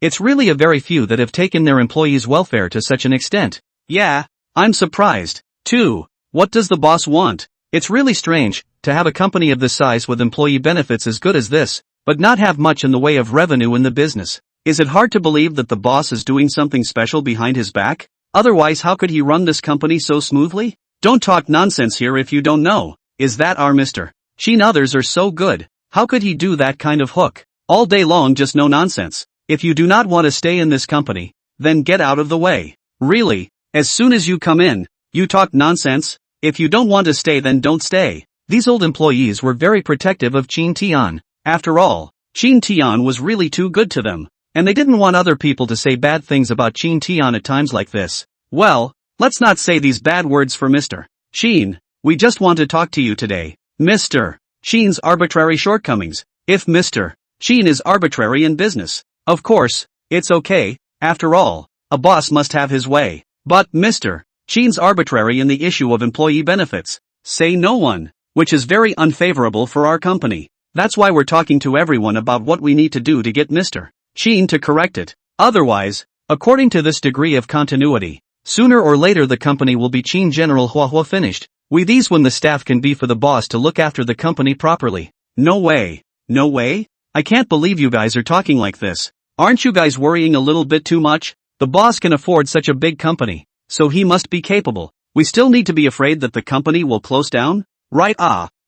it's really a very few that have taken their employees' welfare to such an extent. Yeah, I'm surprised, too. What does the boss want? It's really strange, to have a company of this size with employee benefits as good as this, but not have much in the way of revenue in the business. Is it hard to believe that the boss is doing something special behind his back? Otherwise how could he run this company so smoothly? Don't talk nonsense here if you don't know. Is that our Mr. Sheen? Others are so good. How could he do that kind of hook? All day long just no nonsense. If you do not want to stay in this company, then get out of the way. Really, as soon as you come in, you talk nonsense? If you don't want to stay then don't stay. These old employees were very protective of Chin Tian. After all, Chin Tian was really too good to them, and they didn't want other people to say bad things about Chin Tian at times like this. Well, let's not say these bad words for Mr. Sheen. We just want to talk to you today. Mr. Sheen's arbitrary shortcomings. If Mr. Sheen is arbitrary in business, of course, it's okay. After all, a boss must have his way. But Mr. Sheen's arbitrary in the issue of employee benefits. Say no one. Which is very unfavorable for our company. That's why we're talking to everyone about what we need to do to get Mr. Sheen to correct it. Otherwise, according to this degree of continuity, sooner or later the company will be Chin General Hua finished. With these when the staff can be for the boss to look after the company properly. No way. No way? I can't believe you guys are talking like this. Aren't you guys worrying a little bit too much? The boss can afford such a big company, so he must be capable. We still need to be afraid that the company will close down? Right?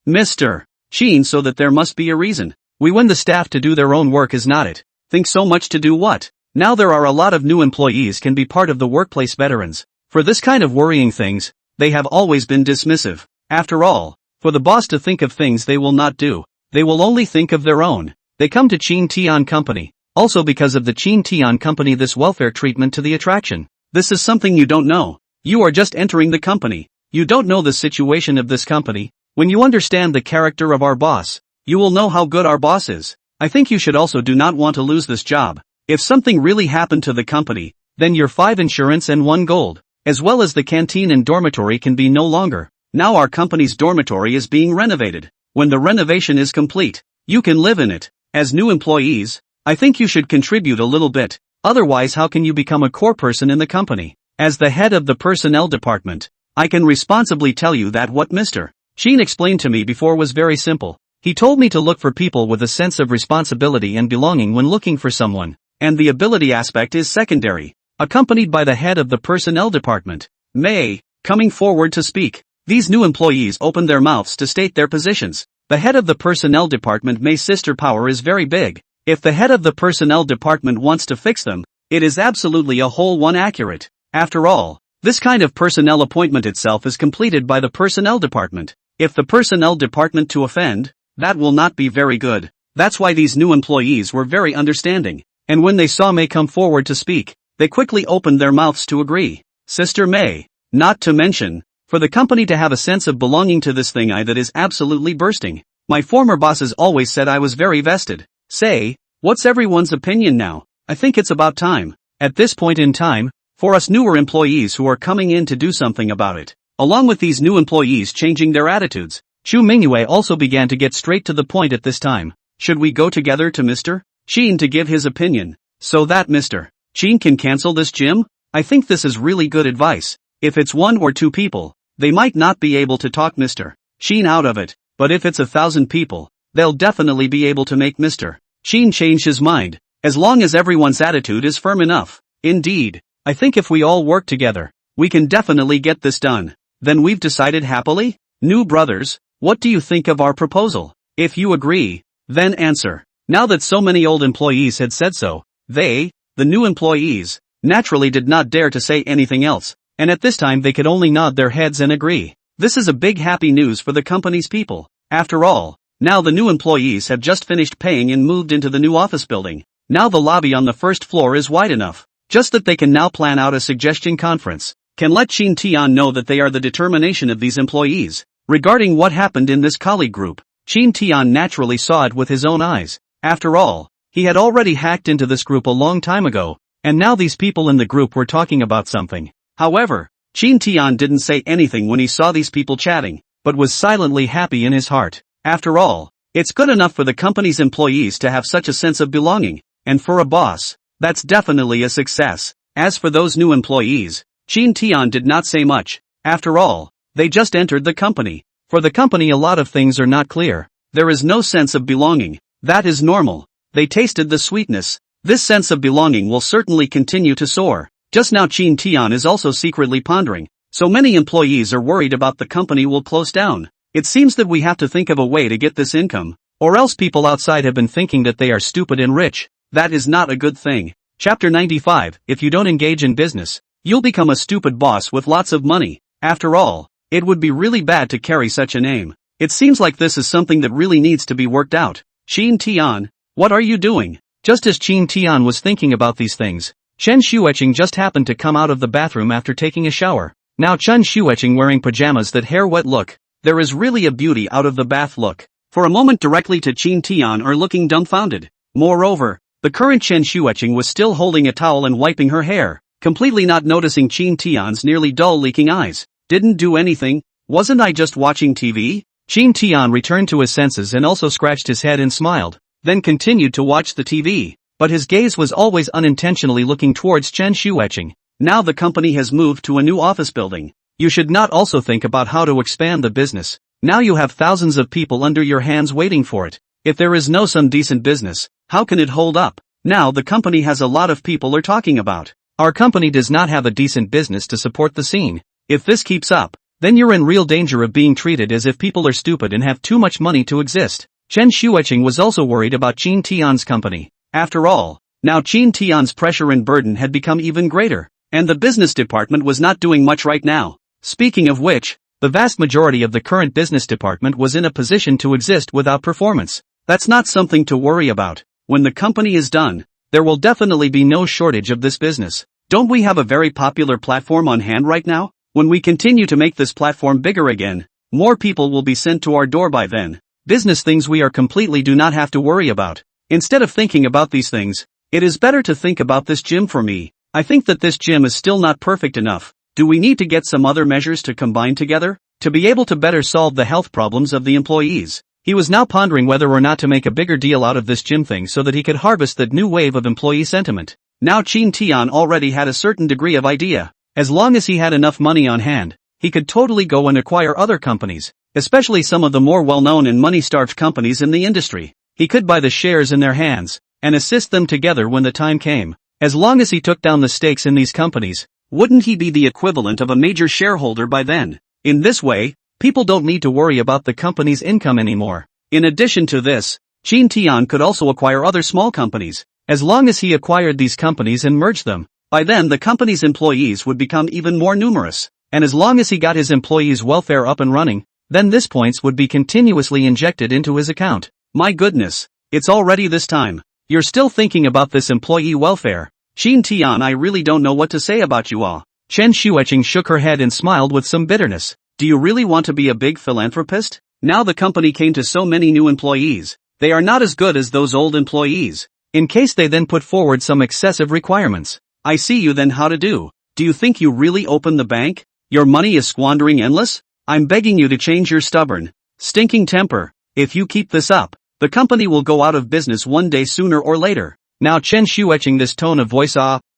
Mr. Sheen, so that there must be a reason. We want the staff to do their own work, is not it? Think so much to do what? Now there are a lot of new employees can be part of the workplace veterans. For this kind of worrying things, they have always been dismissive. After all, for the boss to think of things they will not do, they will only think of their own. They come to Chin Tian Company. Also because of the Chin Tian Company this welfare treatment to the attraction. This is something you don't know. You are just entering the company. You don't know the situation of this company. When you understand the character of our boss, you will know how good our boss is. I think you should also do not want to lose this job. If something really happened to the company, then your 5 insurance and 1 gold, as well as the canteen and dormitory can be no longer. Now our company's dormitory is being renovated. When the renovation is complete, you can live in it. As new employees, I think you should contribute a little bit. Otherwise how can you become a core person in the company? As the head of the personnel department, I can responsibly tell you that what Mr. Sheen explained to me before was very simple. He told me to look for people with a sense of responsibility and belonging when looking for someone, and the ability aspect is secondary. Accompanied by the head of the personnel department, May, coming forward to speak. These new employees opened their mouths to state their positions. The head of the personnel department May's sister power is very big. If the head of the personnel department wants to fix them, it is absolutely a whole one accurate. After all, this kind of personnel appointment itself is completed by the personnel department. If the personnel department to offend, that will not be very good. That's why these new employees were very understanding. And when they saw May come forward to speak, they quickly opened their mouths to agree. Sister May, not to mention, for the company to have a sense of belonging to this thing that is absolutely bursting. My former bosses always said I was very vested. Say, what's everyone's opinion now? I think it's about time. At this point in time, for us newer employees who are coming in to do something about it. Along with these new employees changing their attitudes, Chu Mingyue also began to get straight to the point at this time. Should we go together to Mr. Sheen to give his opinion, so that Mr. Sheen can cancel this gym? I think this is really good advice. If it's 1 or 2 people, they might not be able to talk Mr. Sheen out of it, but if it's 1,000 people, they'll definitely be able to make Mr. Sheen change his mind, as long as everyone's attitude is firm enough. Indeed, I think if we all work together, we can definitely get this done. Then we've decided happily? New brothers, what do you think of our proposal? If you agree, then answer. Now that so many old employees had said so, they, the new employees, naturally did not dare to say anything else, and at this time they could only nod their heads and agree. This is a big happy news for the company's people. After all, now the new employees have just finished paying and moved into the new office building. Now the lobby on the first floor is wide enough, just that they can now plan out a suggestion conference. Can let Chin Tian know that they are the determination of these employees. Regarding what happened in this colleague group, Chin Tian naturally saw it with his own eyes. After all, he had already hacked into this group a long time ago, and now these people in the group were talking about something. However, Chin Tian didn't say anything when he saw these people chatting, but was silently happy in his heart. After all, it's good enough for the company's employees to have such a sense of belonging, and for a boss, that's definitely a success. As for those new employees, Chin Tian did not say much. After all, they just entered the company. For the company a lot of things are not clear. There is no sense of belonging. That is normal. They tasted the sweetness. This sense of belonging will certainly continue to soar. Just now Chin Tian is also secretly pondering. So many employees are worried about the company will close down. It seems that we have to think of a way to get this income. Or else people outside have been thinking that they are stupid and rich. That is not a good thing. Chapter 95. If you don't engage in business, you'll become a stupid boss with lots of money. After all, it would be really bad to carry such a name. It seems like this is something that really needs to be worked out. Chin Tian, what are you doing? Just as Chin Tian was thinking about these things, Chen Xueqing just happened to come out of the bathroom after taking a shower. Now Chen Xueqing wearing pajamas, that hair wet look. There is really a beauty out of the bath look. For a moment directly to Chin Tian are looking dumbfounded. Moreover, the current Chen Xueqing was still holding a towel and wiping her hair, completely not noticing Chin Tian's nearly dull leaking eyes. Didn't do anything, wasn't I just watching TV? Chin Tian returned to his senses and also scratched his head and smiled, then continued to watch the TV, but his gaze was always unintentionally looking towards Chen Xueqing. Now the company has moved to a new office building. You should not also think about how to expand the business. Now you have thousands of people under your hands waiting for it. If there is no some decent business, how can it hold up? Now the company has a lot of people are talking about. Our company does not have a decent business to support the scene. If this keeps up, then you're in real danger of being treated as if people are stupid and have too much money to exist. Chen Xueqing was also worried about Chin Tian's company. After all, now Chin Tian's pressure and burden had become even greater, and the business department was not doing much right now. Speaking of which, the vast majority of the current business department was in a position to exist without performance. That's not something to worry about. When the company is done, there will definitely be no shortage of this business. Don't we have a very popular platform on hand right now? When we continue to make this platform bigger again, more people will be sent to our door by then. Business things we are completely do not have to worry about. Instead of thinking about these things, it is better to think about this gym for me. I think that this gym is still not perfect enough. Do we need to get some other measures to combine together, to be able to better solve the health problems of the employees? He was now pondering whether or not to make a bigger deal out of this gym thing so that he could harvest that new wave of employee sentiment. Now Chin Tian already had a certain degree of idea. As long as he had enough money on hand, he could totally go and acquire other companies, especially some of the more well-known and money-starved companies in the industry. He could buy the shares in their hands, and assist them together when the time came. As long as he took down the stakes in these companies, wouldn't he be the equivalent of a major shareholder by then? In this way, people don't need to worry about the company's income anymore. In addition to this, Chin Tian could also acquire other small companies. As long as he acquired these companies and merged them, by then the company's employees would become even more numerous. And as long as he got his employees' welfare up and running, then this points would be continuously injected into his account. My goodness, it's already this time. You're still thinking about this employee welfare. Chin Tian, I really don't know what to say about you all. Chen Xueqing shook her head and smiled with some bitterness. Do you really want to be a big philanthropist? Now the company came to so many new employees. They are not as good as those old employees. In case they then put forward some excessive requirements. I see you then how to do. Do you think you really open the bank? Your money is squandering endless? I'm begging you to change your stubborn, stinking temper. If you keep this up, the company will go out of business one day sooner or later. Now Chen Xueqing, this tone of voice,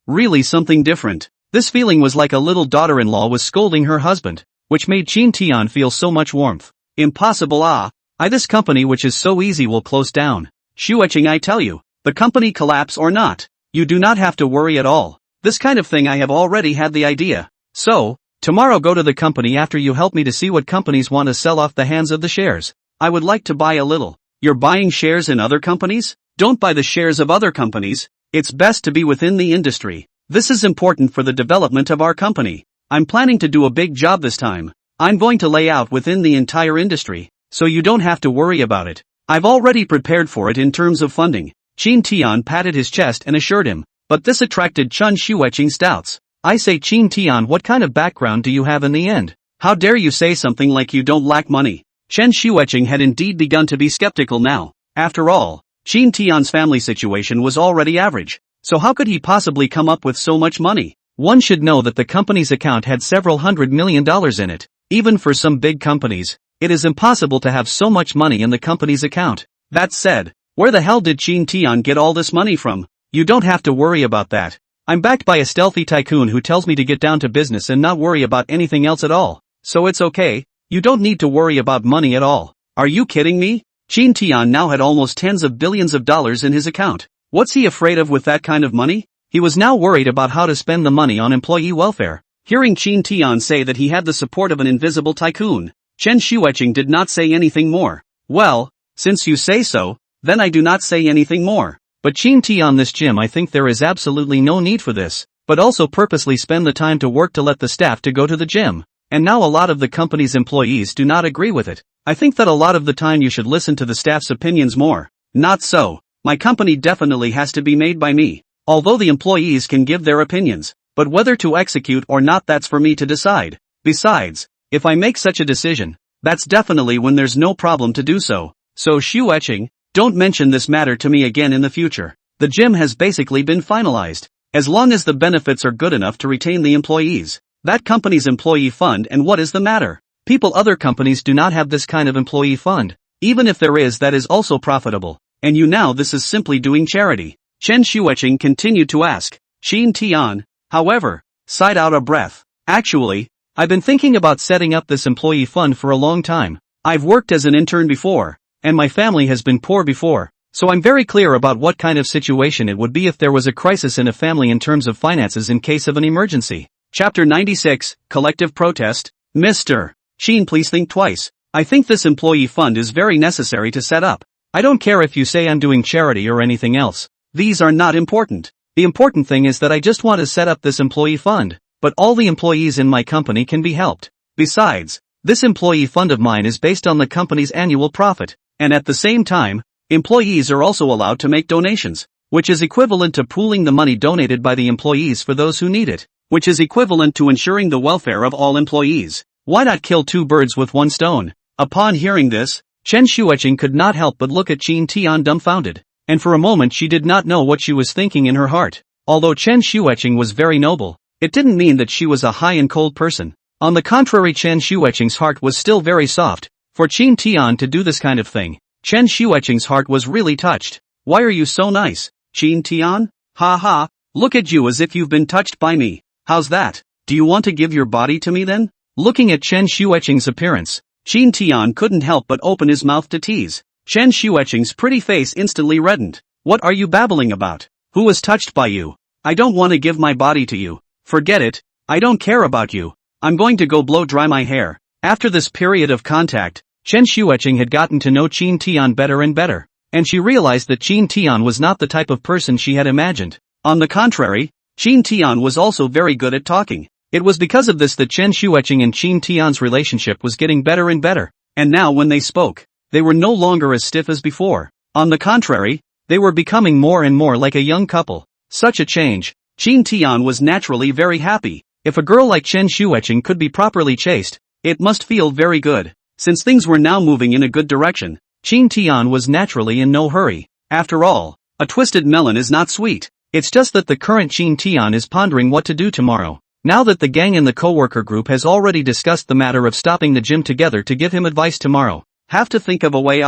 really something different. This feeling was like a little daughter-in-law was scolding her husband, which made Chin Tian feel so much warmth. Impossible, this company which is so easy will close down. Xueqing, I tell you, the company collapse or not, you do not have to worry at all. This kind of thing I have already had the idea. So, tomorrow go to the company after you help me to see what companies want to sell off the hands of the shares. I would like to buy a little. You're buying shares in other companies? Don't buy the shares of other companies. It's best to be within the industry. This is important for the development of our company. I'm planning to do a big job this time. I'm going to lay out within the entire industry, so you don't have to worry about it. I've already prepared for it in terms of funding. Chin Tian patted his chest and assured him, but this attracted Chen Xueqing's doubts. I say, Chin Tian, what kind of background do you have in the end? How dare you say something like you don't lack money? Chen Xueqing had indeed begun to be skeptical now. After all, Chin Tian's family situation was already average, so how could he possibly come up with so much money? One should know that the company's account had several $100 million in it. Even for some big companies, it is impossible to have so much money in the company's account. That said, where the hell did Chin Tian get all this money from? You don't have to worry about that. I'm backed by a stealthy tycoon who tells me to get down to business and not worry about anything else at all. So it's okay, you don't need to worry about money at all. Are you kidding me? Chin Tian now had almost tens of billions of dollars in his account. What's he afraid of with that kind of money? He was now worried about how to spend the money on employee welfare. Hearing Qin Tian say that he had the support of an invisible tycoon, Chen Xueqing did not say anything more. Well, since you say so, then I do not say anything more. But Qin Tian, this gym, I think there is absolutely no need for this, but also purposely spend the time to work to let the staff to go to the gym. And now a lot of the company's employees do not agree with it. I think that a lot of the time you should listen to the staff's opinions more. Not so. My company definitely has to be made by me. Although the employees can give their opinions, but whether to execute or not, that's for me to decide. Besides, if I make such a decision, that's definitely when there's no problem to do so. So Xueqing, don't mention this matter to me again in the future. The gym has basically been finalized. As long as the benefits are good enough to retain the employees. That company's employee fund, and what is the matter? Other companies do not have this kind of employee fund. Even if there is, that is also profitable. And this is simply doing charity. Chen Xueqing continued to ask. Qin Tian, however, sighed out a breath. Actually, I've been thinking about setting up this employee fund for a long time. I've worked as an intern before, and my family has been poor before, so I'm very clear about what kind of situation it would be if there was a crisis in a family in terms of finances in case of an emergency. Chapter 96, Collective Protest. Mr. Qin, please think twice. I think this employee fund is very necessary to set up. I don't care if you say I'm doing charity or anything else. These are not important. The important thing is that I just want to set up this employee fund, but all the employees in my company can be helped. Besides, this employee fund of mine is based on the company's annual profit, and at the same time, employees are also allowed to make donations, which is equivalent to pooling the money donated by the employees for those who need it, which is equivalent to ensuring the welfare of all employees. Why not kill two birds with one stone? Upon hearing this, Chen Xueqing could not help but look at Qin Tian dumbfounded, and for a moment she did not know what she was thinking in her heart. Although Chen Xueqing was very noble, it didn't mean that she was a high and cold person. On the contrary, Chen Xueqing's heart was still very soft. For Qin Tian to do this kind of thing, Chen Xueqing's heart was really touched. Why are you so nice, Qin Tian? Ha ha, look at you as if you've been touched by me. How's that? Do you want to give your body to me then? Looking at Chen Xueqing's appearance, Qin Tian couldn't help but open his mouth to tease. Chen Xueqing's pretty face instantly reddened. What are you babbling about? Who was touched by you? I don't want to give my body to you. Forget it. I don't care about you. I'm going to go blow dry my hair. After this period of contact, Chen Xueqing had gotten to know Qin Tian better and better, and she realized that Qin Tian was not the type of person she had imagined. On the contrary, Qin Tian was also very good at talking. It was because of this that Chen Xueqing and Qin Tian's relationship was getting better and better, and now when they spoke, they were no longer as stiff as before. On the contrary, they were becoming more and more like a young couple. Such a change, Qin Tian was naturally very happy. If a girl like Chen Xueqing could be properly chased, it must feel very good. Since things were now moving in a good direction, Qin Tian was naturally in no hurry. After all, a twisted melon is not sweet. It's just that the current Qin Tian is pondering what to do tomorrow. Now that the gang and the coworker group has already discussed the matter of stopping the gym together to give him advice tomorrow. Have to think of a way.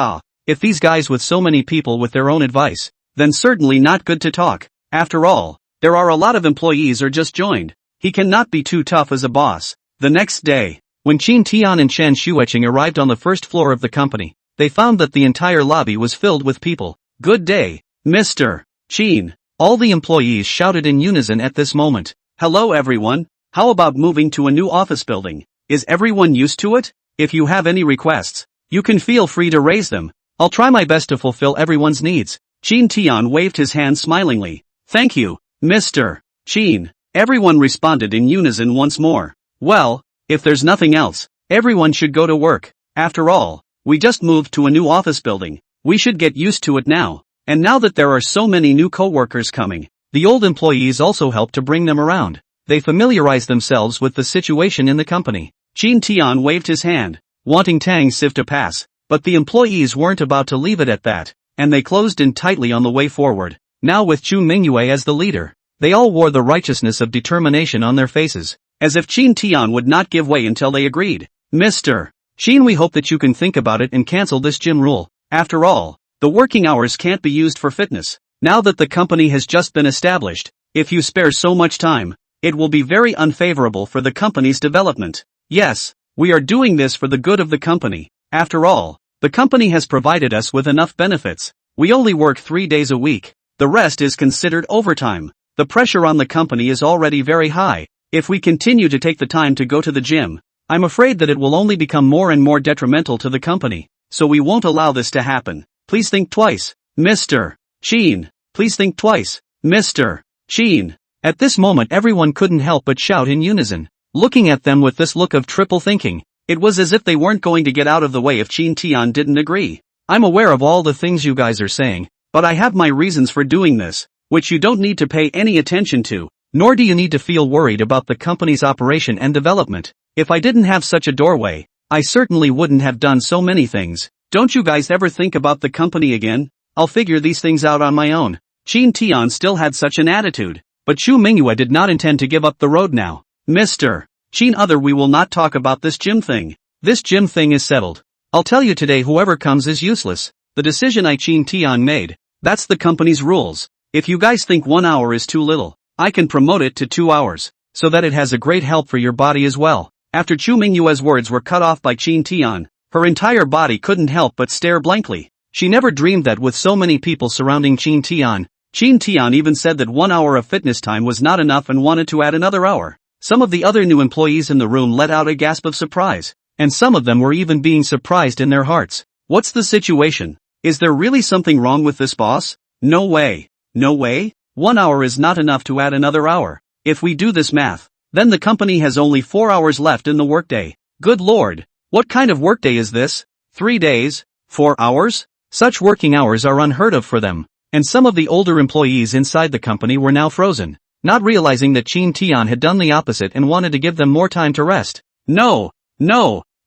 If these guys with so many people with their own advice, then certainly not good to talk. After all, there are a lot of employees are just joined. He cannot be too tough as a boss. The next day, when Qin Tian and Chen Xueqing arrived on the first floor of the company, they found that the entire lobby was filled with people. Good day, Mr. Qin. All the employees shouted in unison at this moment. Hello everyone, how about moving to a new office building? Is everyone used to it? If you have any requests, you can feel free to raise them. I'll try my best to fulfill everyone's needs. Qin Tian waved his hand smilingly. Thank you, Mr. Qin. Everyone responded in unison once more. Well, if there's nothing else, everyone should go to work. After all, we just moved to a new office building. We should get used to it now. And now that there are so many new co-workers coming, the old employees also help to bring them around. They familiarize themselves with the situation in the company. Qin Tian waved his hand, wanting Tang Siv to pass, but the employees weren't about to leave it at that, and they closed in tightly on the way forward. Now with Chu Mingyue as the leader, they all wore the righteousness of determination on their faces, as if Qin Tian would not give way until they agreed. Mr. Qin, we hope that you can think about it and cancel this gym rule. After all, the working hours can't be used for fitness. Now that the company has just been established, if you spare so much time, it will be very unfavorable for the company's development. Yes, we are doing this for the good of the company. After all, the company has provided us with enough benefits. We only work 3 days a week. The rest is considered overtime. The pressure on the company is already very high. If we continue to take the time to go to the gym, I'm afraid that it will only become more and more detrimental to the company. So we won't allow this to happen. Please think twice, Mr. Sheen. Please think twice, Mr. Sheen. At this moment everyone couldn't help but shout in unison, looking at them with this look of triple thinking. It was as if they weren't going to get out of the way if Chin Tian didn't agree. I'm aware of all the things you guys are saying, but I have my reasons for doing this, which you don't need to pay any attention to, nor do you need to feel worried about the company's operation and development. If I didn't have such a doorway, I certainly wouldn't have done so many things. Don't you guys ever think about the company again? I'll figure these things out on my own. Chin Tian still had such an attitude, but Chu Mingyue did not intend to give up the road now. Mr. Chin we will not talk about this gym thing. This gym thing is settled. I'll tell you today, whoever comes is useless. The decision Chin Tian made, that's the company's rules. If you guys think 1 hour is too little, I can promote it to 2 hours, so that it has a great help for your body as well. After Chu Mingyue's words were cut off by Chin Tian, her entire body couldn't help but stare blankly. She never dreamed that with so many people surrounding Chin Tian even said that 1 hour of fitness time was not enough and wanted to add another hour. Some of the other new employees in the room let out a gasp of surprise, and some of them were even being surprised in their hearts. What's the situation? Is there really something wrong with this boss? No way. No way? 1 hour is not enough to add another hour. If we do this math, then the company has only 4 hours left in the workday. Good lord. What kind of workday is this? 3 days? 4 hours? Such working hours are unheard of for them, and some of the older employees inside the company were now frozen, not realizing that Chin Tian had done the opposite and wanted to give them more time to rest. No,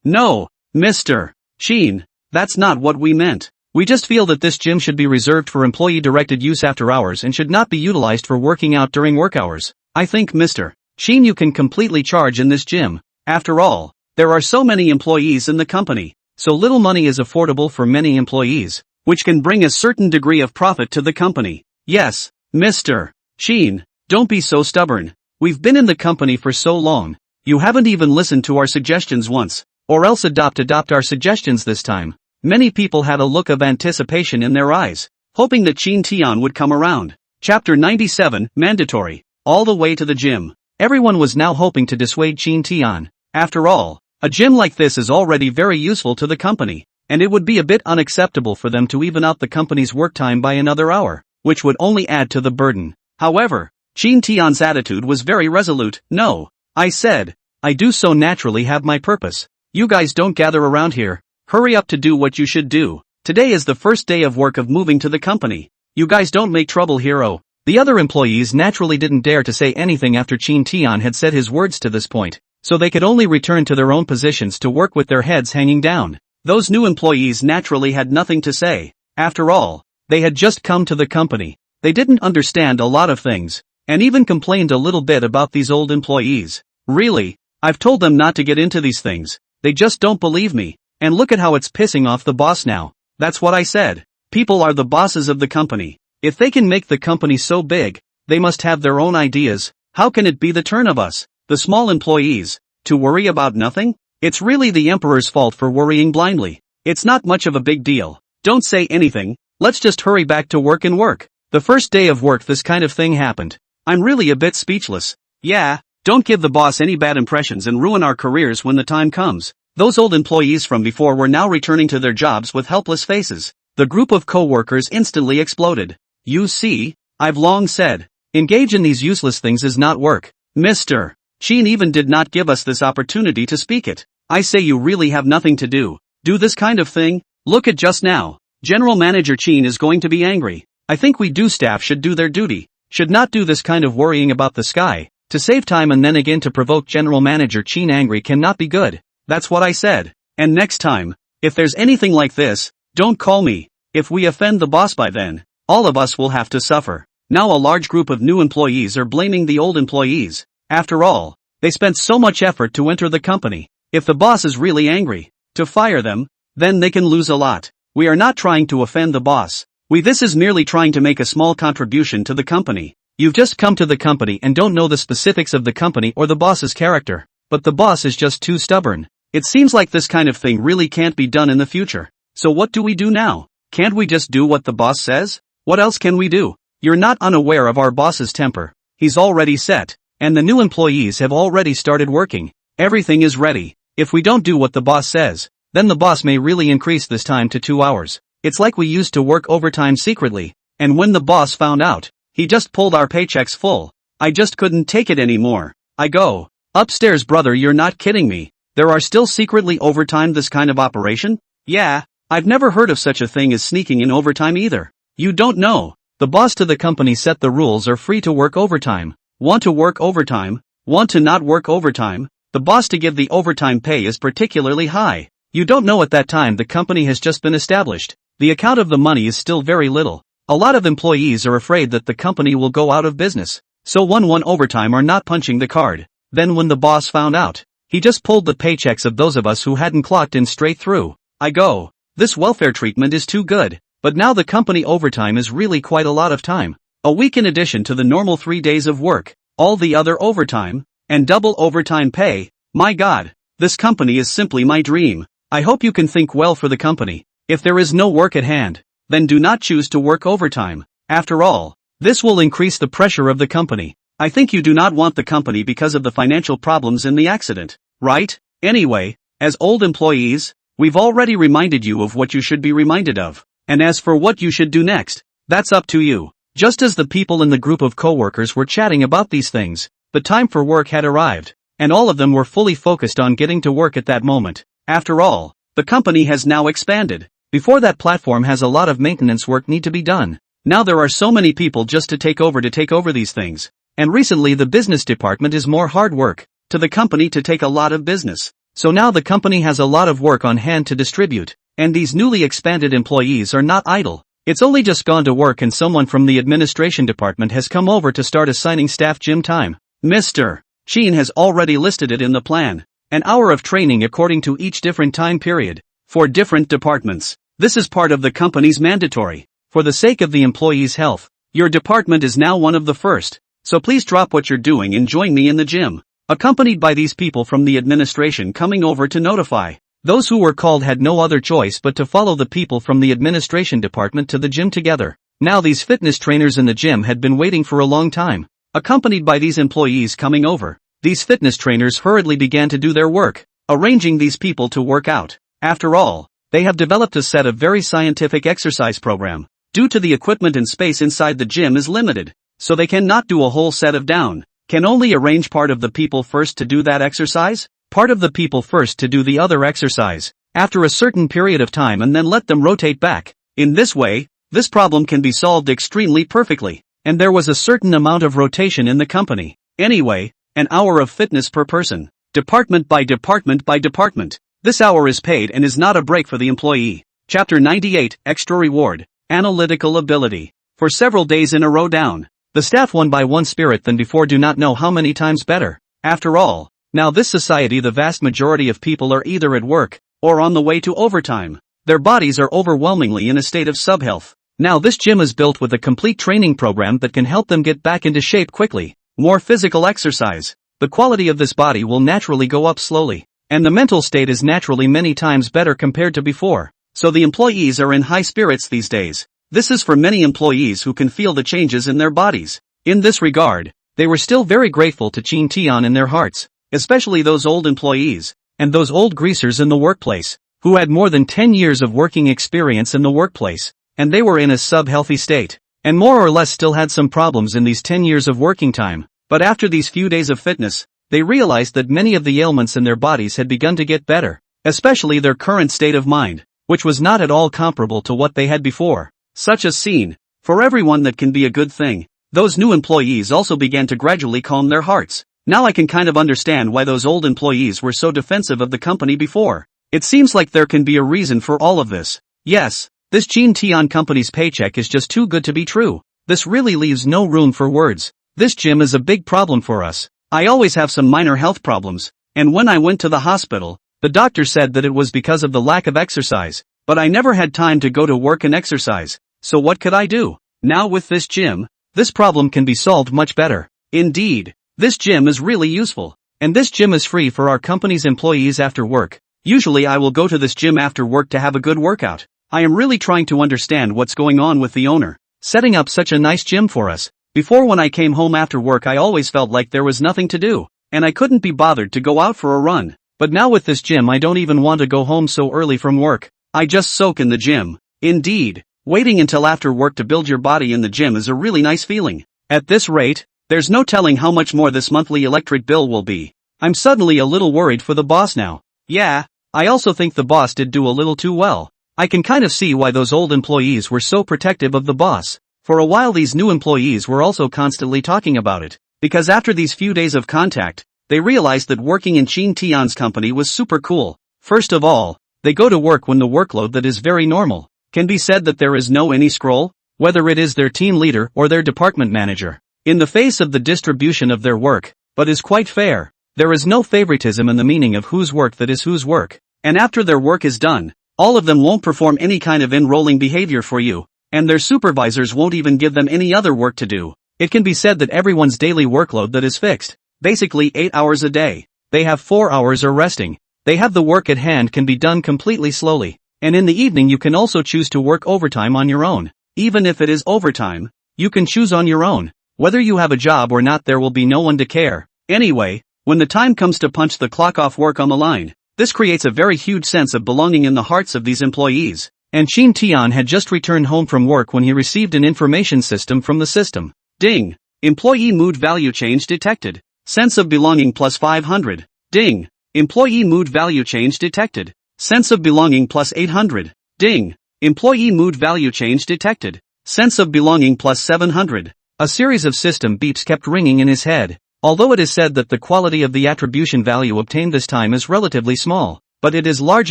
Mr. Sheen, that's not what we meant. We just feel that this gym should be reserved for employee-directed use after hours and should not be utilized for working out during work hours. I think Mr. Sheen you can completely charge in this gym. After all, there are so many employees in the company, so little money is affordable for many employees, which can bring a certain degree of profit to the company. Yes, Mr. Sheen, don't be so stubborn. We've been in the company for so long. You haven't even listened to our suggestions once, or else adopt our suggestions this time. Many people had a look of anticipation in their eyes, hoping that Chin Tian would come around. Chapter 97, Mandatory. All the way to the gym. Everyone was now hoping to dissuade Chin Tian. After all, a gym like this is already very useful to the company, and it would be a bit unacceptable for them to even out the company's work time by another hour, which would only add to the burden. However, Chin Tian's attitude was very resolute. No, I said, I do so naturally have my purpose. You guys don't gather around here. Hurry up to do what you should do. Today is the first day of work of moving to the company. You guys don't make trouble here. Oh. The other employees naturally didn't dare to say anything after Chin Tian had said his words to this point, so they could only return to their own positions to work with their heads hanging down. Those new employees naturally had nothing to say. After all, they had just come to the company. They didn't understand a lot of things, and even complained a little bit about these old employees. Really, I've told them not to get into these things. They just don't believe me. And look at how it's pissing off the boss now. That's what I said. People are the bosses of the company. If they can make the company so big, they must have their own ideas. How can it be the turn of us, the small employees, to worry about nothing? It's really the emperor's fault for worrying blindly. It's not much of a big deal. Don't say anything. Let's just hurry back to work and work. The first day of work this kind of thing happened. I'm really a bit speechless. Yeah, don't give the boss any bad impressions and ruin our careers when the time comes. Those old employees from before were now returning to their jobs with helpless faces. The group of co-workers instantly exploded. You see, I've long said, engage in these useless things is not work. Mr. Sheen even did not give us this opportunity to speak it. I say you really have nothing to do. Do this kind of thing? Look at just now. General Manager Chin is going to be angry. I think we staff should do their duty. Should not do this kind of worrying about the sky. To save time and then again to provoke General Manager Chin angry cannot be good. That's what I said. And next time, if there's anything like this, don't call me. If we offend the boss by then, all of us will have to suffer. Now a large group of new employees are blaming the old employees. After all, they spent so much effort to enter the company. If the boss is really angry to fire them, then they can lose a lot. We are not trying to offend the boss. This is merely trying to make a small contribution to the company. You've just come to the company and don't know the specifics of the company or the boss's character. But the boss is just too stubborn. It seems like this kind of thing really can't be done in the future. So what do we do now? Can't we just do what the boss says? What else can we do? You're not unaware of our boss's temper. he's already set. And the new employees have already started working. Everything is ready. If we don't do what the boss says, then the boss may really increase this time to 2 hours. It's like we used to work overtime secretly, and when the boss found out, he just pulled our paychecks full. I just couldn't take it anymore. I go, upstairs brother, you're not kidding me. There are still secretly overtime this kind of operation? Yeah, I've never heard of such a thing as sneaking in overtime either. You don't know. The boss to the company set the rules are free to work overtime. Want to work overtime? Want to not work overtime? The boss to give the overtime pay is particularly high. You don't know at that time the company has just been established. The account of the money is still very little. A lot of employees are afraid that the company will go out of business. So one overtime are not punching the card. Then when the boss found out, he just pulled the paychecks of those of us who hadn't clocked in straight through. I go, this welfare treatment is too good. But now the company overtime is really quite a lot of time. A week in addition to the normal 3 days of work, all the other overtime, and double overtime pay. My God, this company is simply my dream. I hope you can think well for the company. If there is no work at hand, then do not choose to work overtime. After all, this will increase the pressure of the company. I think you do not want the company because of the financial problems in the accident, right? Anyway, as old employees, we've already reminded you of what you should be reminded of. And as for what you should do next, that's up to you. Just as the people in the group of coworkers were chatting about these things, the time for work had arrived, and all of them were fully focused on getting to work at that moment. After all, the company has now expanded. Before that platform has a lot of maintenance work need to be done. Now there are so many people just to take over these things. And recently the business department is more hard work to the company to take a lot of business. So now the company has a lot of work on hand to distribute, and these newly expanded employees are not idle. It's only just gone to work and someone from the administration department has come over to start assigning staff gym time. Mr. Sheen has already listed it in the plan. An hour of training according to each different time period. For different departments. This is part of the company's mandatory. For the sake of the employees' health, your department is now one of the first. So please drop what you're doing and join me in the gym. Accompanied by these people from the administration coming over to notify. Those who were called had no other choice but to follow the people from the administration department to the gym together. Now these fitness trainers in the gym had been waiting for a long time. Accompanied by these employees coming over, these fitness trainers hurriedly began to do their work, arranging these people to work out. After all, they have developed a set of very scientific exercise program. Due to the equipment and space inside the gym is limited, so they cannot do a whole set of down. Can only arrange part of the people first to do that exercise, part of the people first to do the other exercise, after a certain period of time and then let them rotate back. In this way, this problem can be solved extremely perfectly, and there was a certain amount of rotation in the company. Anyway, an hour of fitness per person, department by department by department. This hour is paid and is not a break for the employee. Chapter 98, Extra Reward, Analytical Ability. For several days in a row down, the staff one by one spirit than before do not know how many times better. After all, now this society the vast majority of people are either at work, or on the way to overtime. Their bodies are overwhelmingly in a state of subhealth. Now this gym is built with a complete training program that can help them get back into shape quickly. More physical exercise. The quality of this body will naturally go up slowly. And the mental state is naturally many times better compared to before. So the employees are in high spirits these days. This is for many employees who can feel the changes in their bodies. In this regard, they were still very grateful to Chin Tian in their hearts, especially those old employees, and those old greasers in the workplace, who had more than 10 years of working experience in the workplace, and they were in a sub-healthy state, and more or less still had some problems in these 10 years of working time. But after these few days of fitness, they realized that many of the ailments in their bodies had begun to get better, especially their current state of mind, which was not at all comparable to what they had before. Such a scene, for everyone that can be a good thing. Those new employees also began to gradually calm their hearts. Now I can kind of understand why those old employees were so defensive of the company before. It seems like there can be a reason for all of this. Yes, this Chin Tian company's paycheck is just too good to be true. This really leaves no room for words. This gym is a big problem for us. I always have some minor health problems, and when I went to the hospital, the doctor said that it was because of the lack of exercise, but I never had time to go to work and exercise, so what could I do? Now with this gym, this problem can be solved much better. Indeed, this gym is really useful, and this gym is free for our company's employees after work. Usually I will go to this gym after work to have a good workout. I am really trying to understand what's going on with the owner, setting up such a nice gym for us. Before, when I came home after work, I always felt like there was nothing to do, and I couldn't be bothered to go out for a run. But now with this gym, I don't even want to go home so early from work. I just soak in the gym. Indeed, waiting until after work to build your body in the gym is a really nice feeling. At this rate, there's no telling how much more this monthly electric bill will be. I'm suddenly a little worried for the boss now. Yeah, I also think the boss did do a little too well. I can kind of see why those old employees were so protective of the boss. For a while these new employees were also constantly talking about it, because after these few days of contact, they realized that working in Shin Tian's company was super cool. First of all, they go to work when the workload that is very normal. Can be said that there is no any scroll, whether it is their team leader or their department manager, in the face of the distribution of their work, but is quite fair. There is no favoritism in the meaning of whose work that is whose work, and after their work is done, all of them won't perform any kind of enrolling behavior for you, and their supervisors won't even give them any other work to do. It can be said that everyone's daily workload that is fixed, basically 8 hours a day. They have 4 hours are resting. They have the work at hand can be done completely slowly. And in the evening you can also choose to work overtime on your own. Even if it is overtime, you can choose on your own. Whether you have a job or not, there will be no one to care. Anyway, when the time comes to punch the clock off work on the line, this creates a very huge sense of belonging in the hearts of these employees. And Shin Tian had just returned home from work when he received an information system from the system. Ding! Employee mood value change detected. Sense of belonging plus 500. Ding! Employee mood value change detected. Sense of belonging plus 800. Ding! Employee mood value change detected. Sense of belonging plus 700. A series of system beeps kept ringing in his head. Although it is said that the quality of the attribution value obtained this time is relatively small, but it is large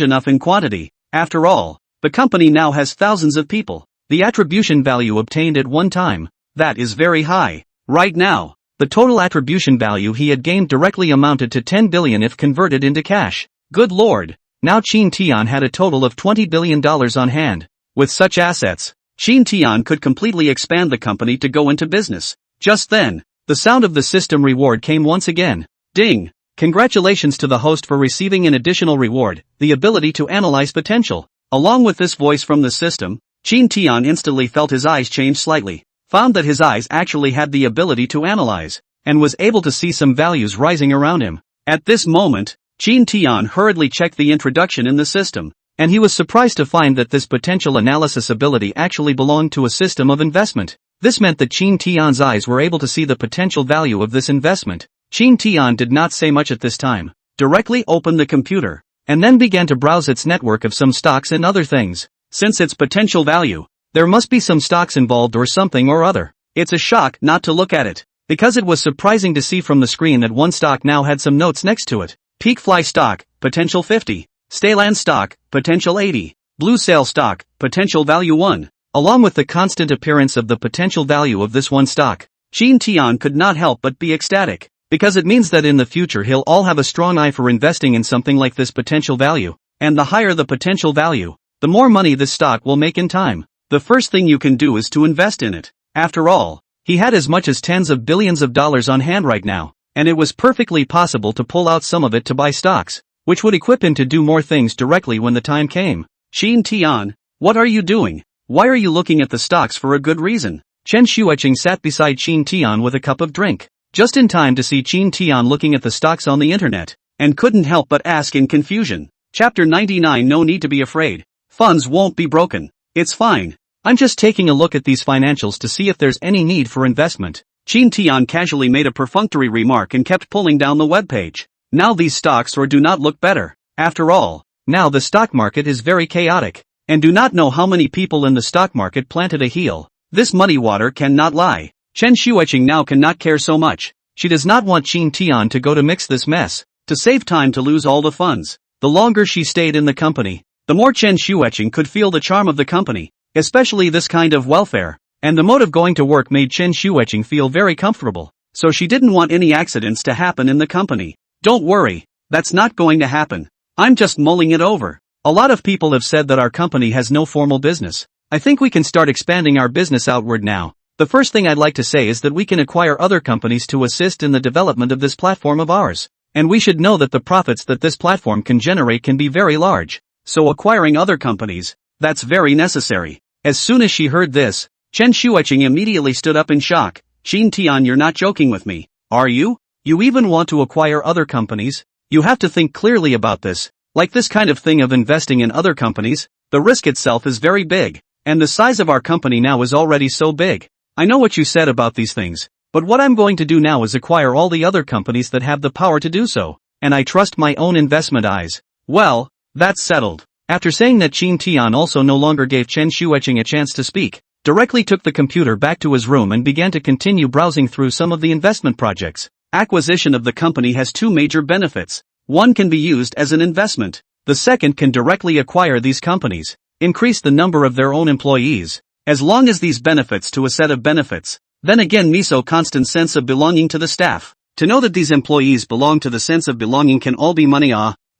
enough in quantity. After all, the company now has thousands of people. The attribution value obtained at one time, that is very high. Right now, the total attribution value he had gained directly amounted to 10 billion if converted into cash. Good lord! Now Shin Tian had a total of $20 billion on hand. With such assets, Shin Tian could completely expand the company to go into business. Just then, the sound of the system reward came once again. Ding! Congratulations to the host for receiving an additional reward, the ability to analyze potential. Along with this voice from the system, Shin Tian instantly felt his eyes change slightly, found that his eyes actually had the ability to analyze, and was able to see some values rising around him. At this moment, Shin Tian hurriedly checked the introduction in the system, and he was surprised to find that this potential analysis ability actually belonged to a system of investment. This meant that Shin Tian's eyes were able to see the potential value of this investment. Shin Tian did not say much at this time, directly opened the computer, and then began to browse its network of some stocks and other things. Since its potential value, there must be some stocks involved or something or other. It's a shock not to look at it, because it was surprising to see from the screen that one stock now had some notes next to it. Peak Fly stock, potential 50. Stayland stock, potential 80. Blue Sail stock, potential value 1. Along with the constant appearance of the potential value of this one stock, Shin Tian could not help but be ecstatic, because it means that in the future he'll all have a strong eye for investing in something like this potential value, and the higher the potential value, the more money this stock will make in time. The first thing you can do is to invest in it. After all, he had as much as tens of billions of dollars on hand right now, and it was perfectly possible to pull out some of it to buy stocks, which would equip him to do more things directly when the time came. Shin Tian, what are you doing? Why are you looking at the stocks for a good reason? Chen Xueqing sat beside Shin Tian with a cup of drink, just in time to see Shin Tian looking at the stocks on the internet, and couldn't help but ask in confusion. Chapter 99. No need to be afraid. Funds won't be broken. It's fine. I'm just taking a look at these financials to see if there's any need for investment. Shin Tian casually made a perfunctory remark and kept pulling down the webpage. Now these stocks or do not look better. After all, now the stock market is very chaotic, and do not know how many people in the stock market planted a heel. This muddy water cannot lie. Chen Xueqing now cannot care so much. She does not want Shin Tian to go to mix this mess, to save time to lose all the funds. The longer she stayed in the company, the more Chen Xueqing could feel the charm of the company, especially this kind of welfare. And the mode of going to work made Chen Xueqing feel very comfortable, so she didn't want any accidents to happen in the company. Don't worry, that's not going to happen. I'm just mulling it over. A lot of people have said that our company has no formal business. I think we can start expanding our business outward now. The first thing I'd like to say is that we can acquire other companies to assist in the development of this platform of ours. And we should know that the profits that this platform can generate can be very large. So acquiring other companies, that's very necessary. As soon as she heard this, Chen Xueqing immediately stood up in shock. Shin Tian, you're not joking with me, are you? You even want to acquire other companies? You have to think clearly about this. Like this kind of thing of investing in other companies, the risk itself is very big, and the size of our company now is already so big. I know what you said about these things, but what I'm going to do now is acquire all the other companies that have the power to do so, and I trust my own investment eyes. Well, that's settled. After saying that, Shin Tian also no longer gave Chen Shuiqing a chance to speak, directly took the computer back to his room and began to continue browsing through some of the investment projects. Acquisition of the company has two major benefits. One can be used as an investment. The second can directly acquire these companies, increase the number of their own employees, as long as these benefits to a set of benefits. Then again, miso constant sense of belonging to the staff. To know that these employees belong to the sense of belonging can all be money.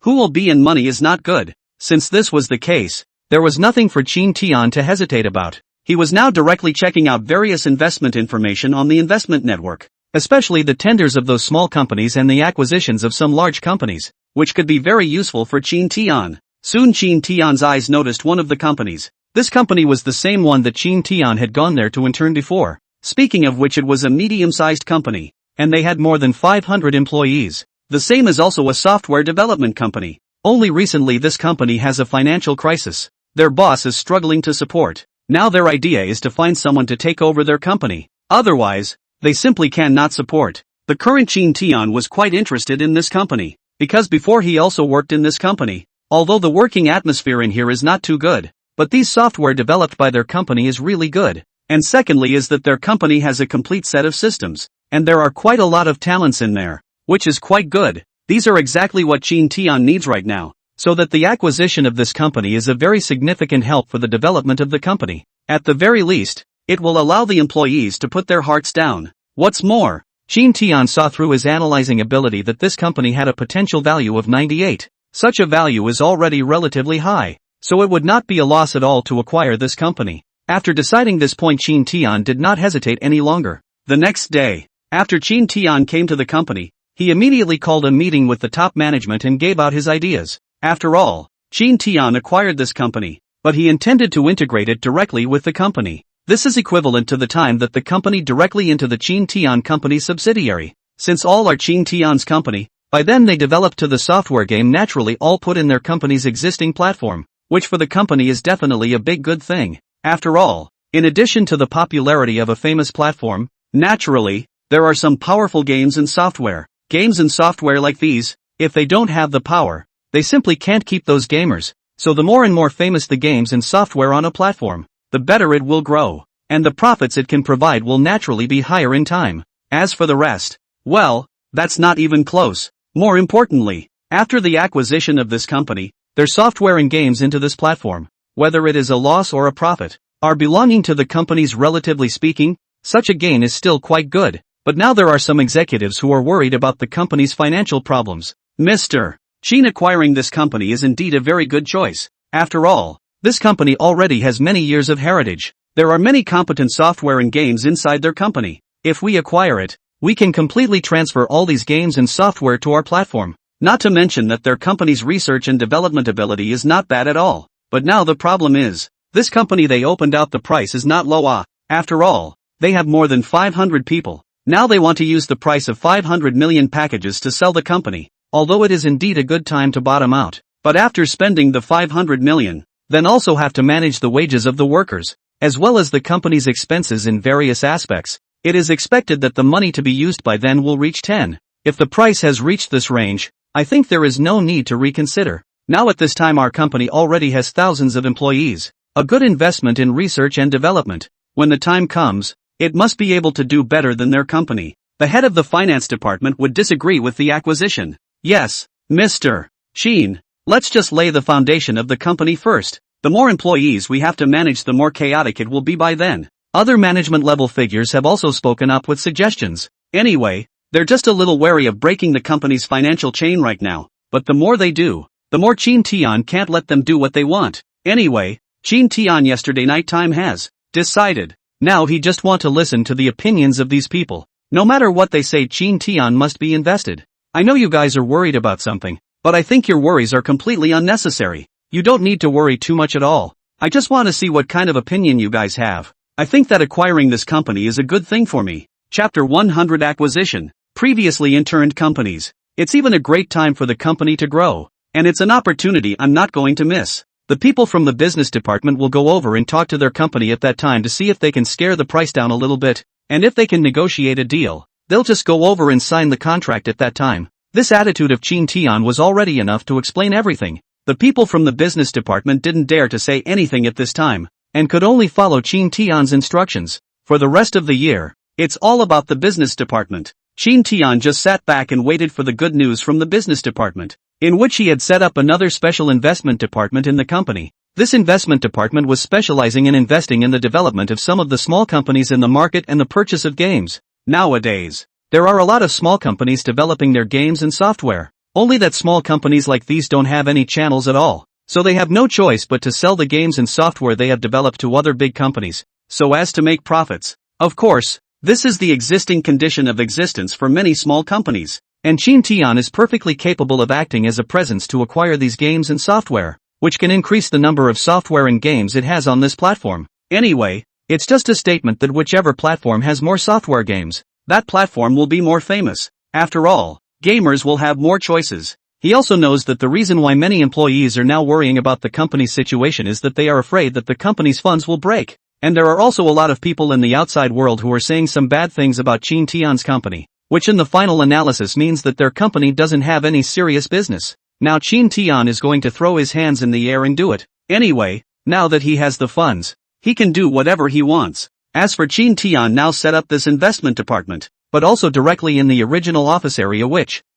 Who will be in money is not good. Since this was the case, there was nothing for Shin Tian to hesitate about. He was now directly checking out various investment information on the investment network, especially the tenders of those small companies and the acquisitions of some large companies, which could be very useful for Shin Tian. Soon Shin Tian's eyes noticed one of the companies. This company was the same one that Shin Tian had gone there to intern before. Speaking of which, it was a medium-sized company, and they had more than 500 employees. The same is also a software development company. Only recently this company has a financial crisis. Their boss is struggling to support. Now their idea is to find someone to take over their company. Otherwise, they simply cannot support. The current Shin Tian was quite interested in this company, because before he also worked in this company. Although the working atmosphere in here is not too good, but these software developed by their company is really good. And secondly is that their company has a complete set of systems, and there are quite a lot of talents in there, which is quite good. These are exactly what Shin Tian needs right now, so that the acquisition of this company is a very significant help for the development of the company. At the very least, it will allow the employees to put their hearts down. What's more, Shin Tian saw through his analyzing ability that this company had a potential value of 98. Such a value is already relatively high, so it would not be a loss at all to acquire this company. After deciding this point, Shin Tian did not hesitate any longer. The next day, after Shin Tian came to the company, he immediately called a meeting with the top management and gave out his ideas. After all, Shin Tian acquired this company, but he intended to integrate it directly with the company. This is equivalent to the time that the company directly into the Shin Tian company subsidiary. Since all are Shin Tian's company, by then they developed to the software game naturally all put in their company's existing platform, which for the company is definitely a big good thing. After all, in addition to the popularity of a famous platform, naturally, there are some powerful games and software. Games and software like these, if they don't have the power, they simply can't keep those gamers. So the more and more famous the games and software on a platform, the better it will grow, and the profits it can provide will naturally be higher in time. As for the rest, well, that's not even close. More importantly, after the acquisition of this company, their software and games into this platform, whether it is a loss or a profit, are belonging to the companies. Relatively speaking, such a gain is still quite good, but now there are some executives who are worried about the company's financial problems. Mr. Shin acquiring this company is indeed a very good choice. After all, this company already has many years of heritage. There are many competent software and games inside their company. If we acquire it, we can completely transfer all these games and software to our platform. Not to mention that their company's research and development ability is not bad at all. But now the problem is, this company they opened out the price is not low. After all, they have more than 500 people. Now they want to use the price of 500 million packages to sell the company. Although it is indeed a good time to bottom out. But after spending the 500 million, then also have to manage the wages of the workers, as well as the company's expenses in various aspects. It is expected that the money to be used by then will reach 10. If the price has reached this range, I think there is no need to reconsider. Now at this time our company already has thousands of employees. A good investment in research and development. When the time comes, it must be able to do better than their company. The head of the finance department would disagree with the acquisition. Yes, Mr. Shin, let's just lay the foundation of the company first. The more employees we have to manage, the more chaotic it will be by then. Other management level figures have also spoken up with suggestions. Anyway, they're just a little wary of breaking the company's financial chain right now. But the more they do, the more Shin Tian can't let them do what they want. Anyway, Shin Tian yesterday night time has decided. Now he just want to listen to the opinions of these people. No matter what they say, Shin Tian must be invested. I know you guys are worried about something, but I think your worries are completely unnecessary. You don't need to worry too much at all. I just want to see what kind of opinion you guys have. I think that acquiring this company is a good thing for me. Chapter 100 Acquisition. Previously interned companies. It's even a great time for the company to grow. And it's an opportunity I'm not going to miss. The people from the business department will go over and talk to their company at that time to see if they can scare the price down a little bit, and if they can negotiate a deal, they'll just go over and sign the contract at that time. This attitude of Chin Tian was already enough to explain everything. The people from the business department didn't dare to say anything at this time, and could only follow Chin Tian's instructions. For the rest of the year, it's all about the business department. Chin Tian just sat back and waited for the good news from the business department, in which he had set up another special investment department in the company. This investment department was specializing in investing in the development of some of the small companies in the market and the purchase of games. Nowadays, there are a lot of small companies developing their games and software, only that small companies like these don't have any channels at all, so they have no choice but to sell the games and software they have developed to other big companies, so as to make profits. Of course, this is the existing condition of existence for many small companies, and Chin Tian is perfectly capable of acting as a presence to acquire these games and software, which can increase the number of software and games it has on this platform. Anyway, it's just a statement that whichever platform has more software games, that platform will be more famous. After all, gamers will have more choices. He also knows that the reason why many employees are now worrying about the company's situation is that they are afraid that the company's funds will break. And there are also a lot of people in the outside world who are saying some bad things about Chin Tian's company, which in the final analysis means that their company doesn't have any serious business. Now Chin Tian is going to throw his hands in the air and do it. Anyway, now that he has the funds, he can do whatever he wants. As for Chin Tian now set up this investment department, but also directly in the original office area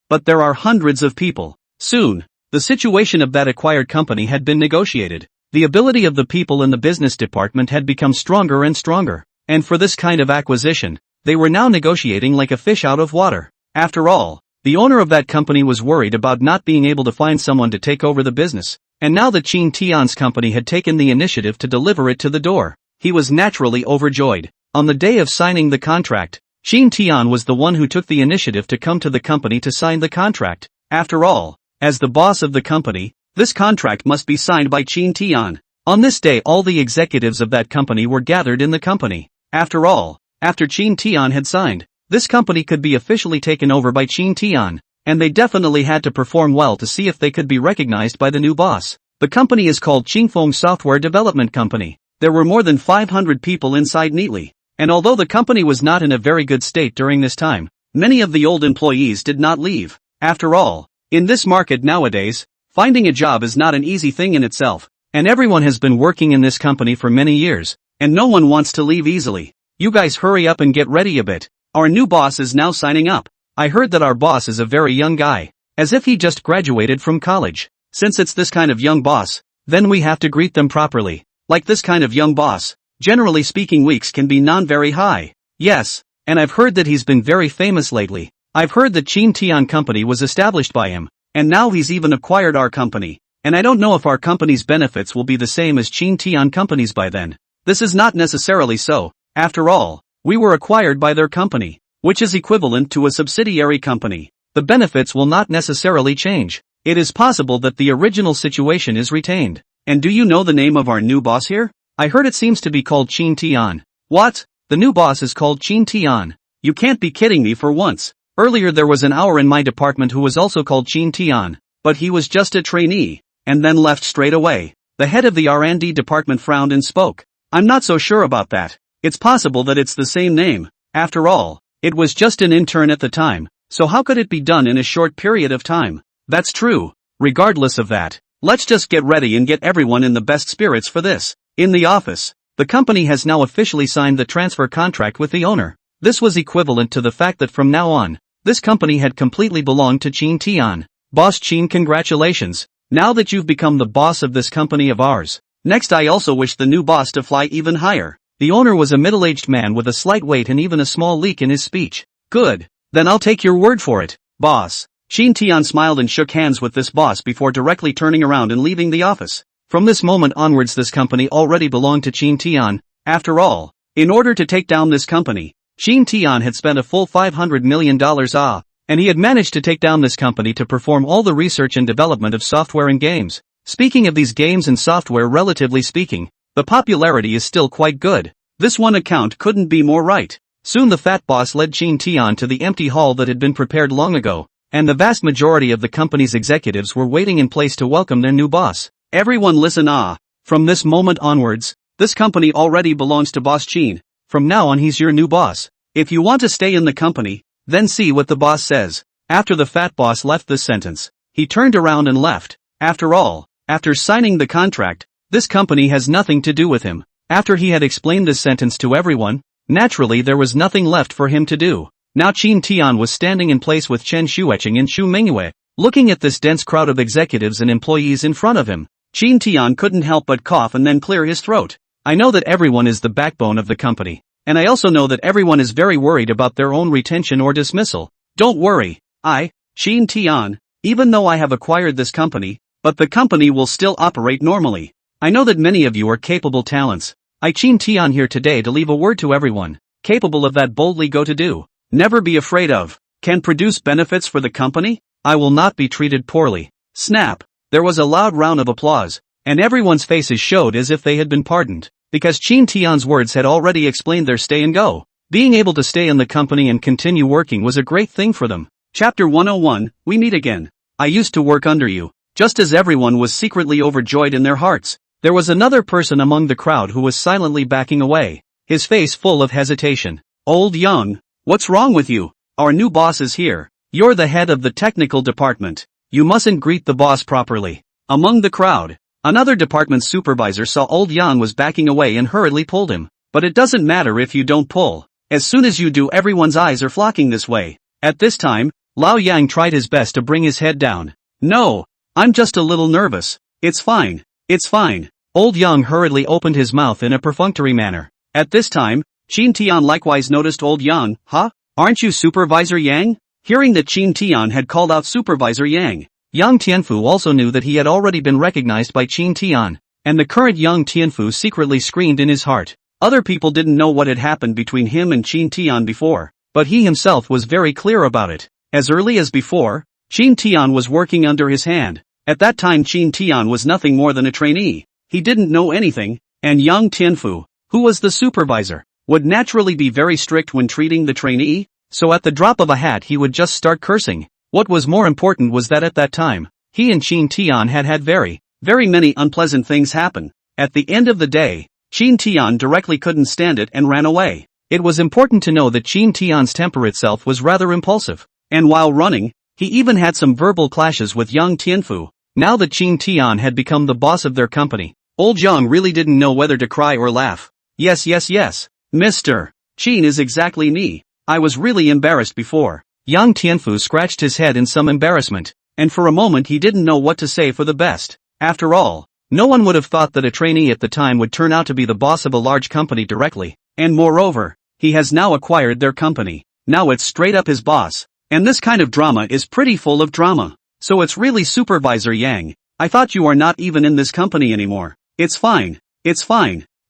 but there are hundreds of people. Soon, the situation of that acquired company had been negotiated. The ability of the people in the business department had become stronger and stronger, and for this kind of acquisition, they were now negotiating like a fish out of water. After all, the owner of that company was worried about not being able to find someone to take over the business, and now that Chin Tian's company had taken the initiative to deliver it to the door, he was naturally overjoyed. On the day of signing the contract, Chin Tian was the one who took the initiative to come to the company to sign the contract. After all, as the boss of the company, this contract must be signed by Chin Tian. On this day all the executives of that company were gathered in the company. After all, after Chin Tian had signed, this company could be officially taken over by Chin Tian, and they definitely had to perform well to see if they could be recognized by the new boss. The company is called Qingfeng Software Development Company. There were more than 500 people inside neatly, and although the company was not in a very good state during this time, many of the old employees did not leave. After all, in this market nowadays, finding a job is not an easy thing in itself, and everyone has been working in this company for many years, and no one wants to leave easily. You guys hurry up and get ready a bit. Our new boss is now signing up. I heard that our boss is a very young guy, as if he just graduated from college. Since it's this kind of young boss, then we have to greet them properly. Like this kind of young boss, generally speaking weeks can be very high. Yes, and I've heard that he's been very famous lately. I've heard that Chin Tian company was established by him. And now he's even acquired our company, and I don't know if our company's benefits will be the same as Chin Tian company's by then. This is not necessarily so. After all, we were acquired by their company, which is equivalent to a subsidiary company. The benefits will not necessarily change. It is possible that the original situation is retained. And do you know the name of our new boss here? I heard it seems to be called Chin Tian. What? The new boss is called Chin Tian? You can't be kidding me for once. Earlier there was an hour in my department who was also called Chin Tian, but he was just a trainee, and then left straight away. The head of the R&D department frowned and spoke. I'm not so sure about that. It's possible that it's the same name. After all, it was just an intern at the time, so how could it be done in a short period of time? That's true. Regardless of that, let's just get ready and get everyone in the best spirits for this. In the office, the company has now officially signed the transfer contract with the owner. This was equivalent to the fact that from now on, this company had completely belonged to Chin Tian. Boss Chin, congratulations. Now that you've become the boss of this company of ours. Next, I also wish the new boss to fly even higher. The owner was a middle-aged man with a slight weight and even a small leak in his speech. Good. Then I'll take your word for it, boss. Chin Tian smiled and shook hands with this boss before directly turning around and leaving the office. From this moment onwards this company already belonged to Chin Tian. After all, in order to take down this company, Chin Tian had spent a full $500 million and he had managed to take down this company to perform all the research and development of software and games. Speaking of these games and software, relatively speaking, the popularity is still quite good. This one account couldn't be more right. Soon the fat boss led Chin Tian to the empty hall that had been prepared long ago, and the vast majority of the company's executives were waiting in place to welcome their new boss. Everyone listen from this moment onwards, this company already belongs to Boss Chin. From now on he's your new boss. If you want to stay in the company, then see what the boss says. After the fat boss left this sentence, he turned around and left. After all, after signing the contract, this company has nothing to do with him. After he had explained this sentence to everyone, naturally there was nothing left for him to do. Now Chin Tian was standing in place with Chen Shuecheng and Xu Mingyue, looking at this dense crowd of executives and employees in front of him. Chin Tian couldn't help but cough and then clear his throat. I know that everyone is the backbone of the company, and I also know that everyone is very worried about their own retention or dismissal. Don't worry, Chin Tian, even though I have acquired this company, but the company will still operate normally. I know that many of you are capable talents. Chin Tian here today to leave a word to everyone, capable of that boldly go to do, never be afraid of, can produce benefits for the company. I will not be treated poorly. Snap! There was a loud round of applause, and everyone's faces showed as if they had been pardoned, because Chin Tian's words had already explained their stay and go. Being able to stay in the company and continue working was a great thing for them. Chapter 101, We Meet Again. I used to work under you. Just as everyone was secretly overjoyed in their hearts, there was another person among the crowd who was silently backing away, his face full of hesitation. Old Young, what's wrong with you? Our new boss is here. You're the head of the technical department. You mustn't greet the boss properly. Among the crowd, another department supervisor saw Old Yang was backing away and hurriedly pulled him. But it doesn't matter if you don't pull. As soon as you do, everyone's eyes are flocking this way. At this time, Lao Yang tried his best to bring his head down. No, I'm just a little nervous. It's fine. It's fine. Old Yang hurriedly opened his mouth in a perfunctory manner. At this time, Chin Tian likewise noticed Old Yang. Aren't you Supervisor Yang? Hearing that Chin Tian had called out Supervisor Yang, Yang Tianfu also knew that he had already been recognized by Chin Tian, and the current Yang Tianfu secretly screamed in his heart. Other people didn't know what had happened between him and Chin Tian before, but he himself was very clear about it. As early as before, Chin Tian was working under his hand. At that time Chin Tian was nothing more than a trainee. He didn't know anything, and Yang Tianfu, who was the supervisor, would naturally be very strict when treating the trainee, so at the drop of a hat he would just start cursing. What was more important was that at that time, he and Chin Tian had very many unpleasant things happen. At the end of the day, Chin Tian directly couldn't stand it and ran away. It was important to know that Chin Tian's temper itself was rather impulsive, and while running, he even had some verbal clashes with Yang Tianfu. Now that Chin Tian had become the boss of their company, Old Yang really didn't know whether to cry or laugh. Yes, Mr. Chin is exactly me. I was really embarrassed before. Yang Tianfu scratched his head in some embarrassment, and for a moment he didn't know what to say for the best. After all, no one would have thought that a trainee at the time would turn out to be the boss of a large company directly, and moreover, he has now acquired their company. Now it's straight up his boss, and this kind of drama is pretty full of drama. So it's really Supervisor Yang. I thought you are not even in this company anymore. It's fine.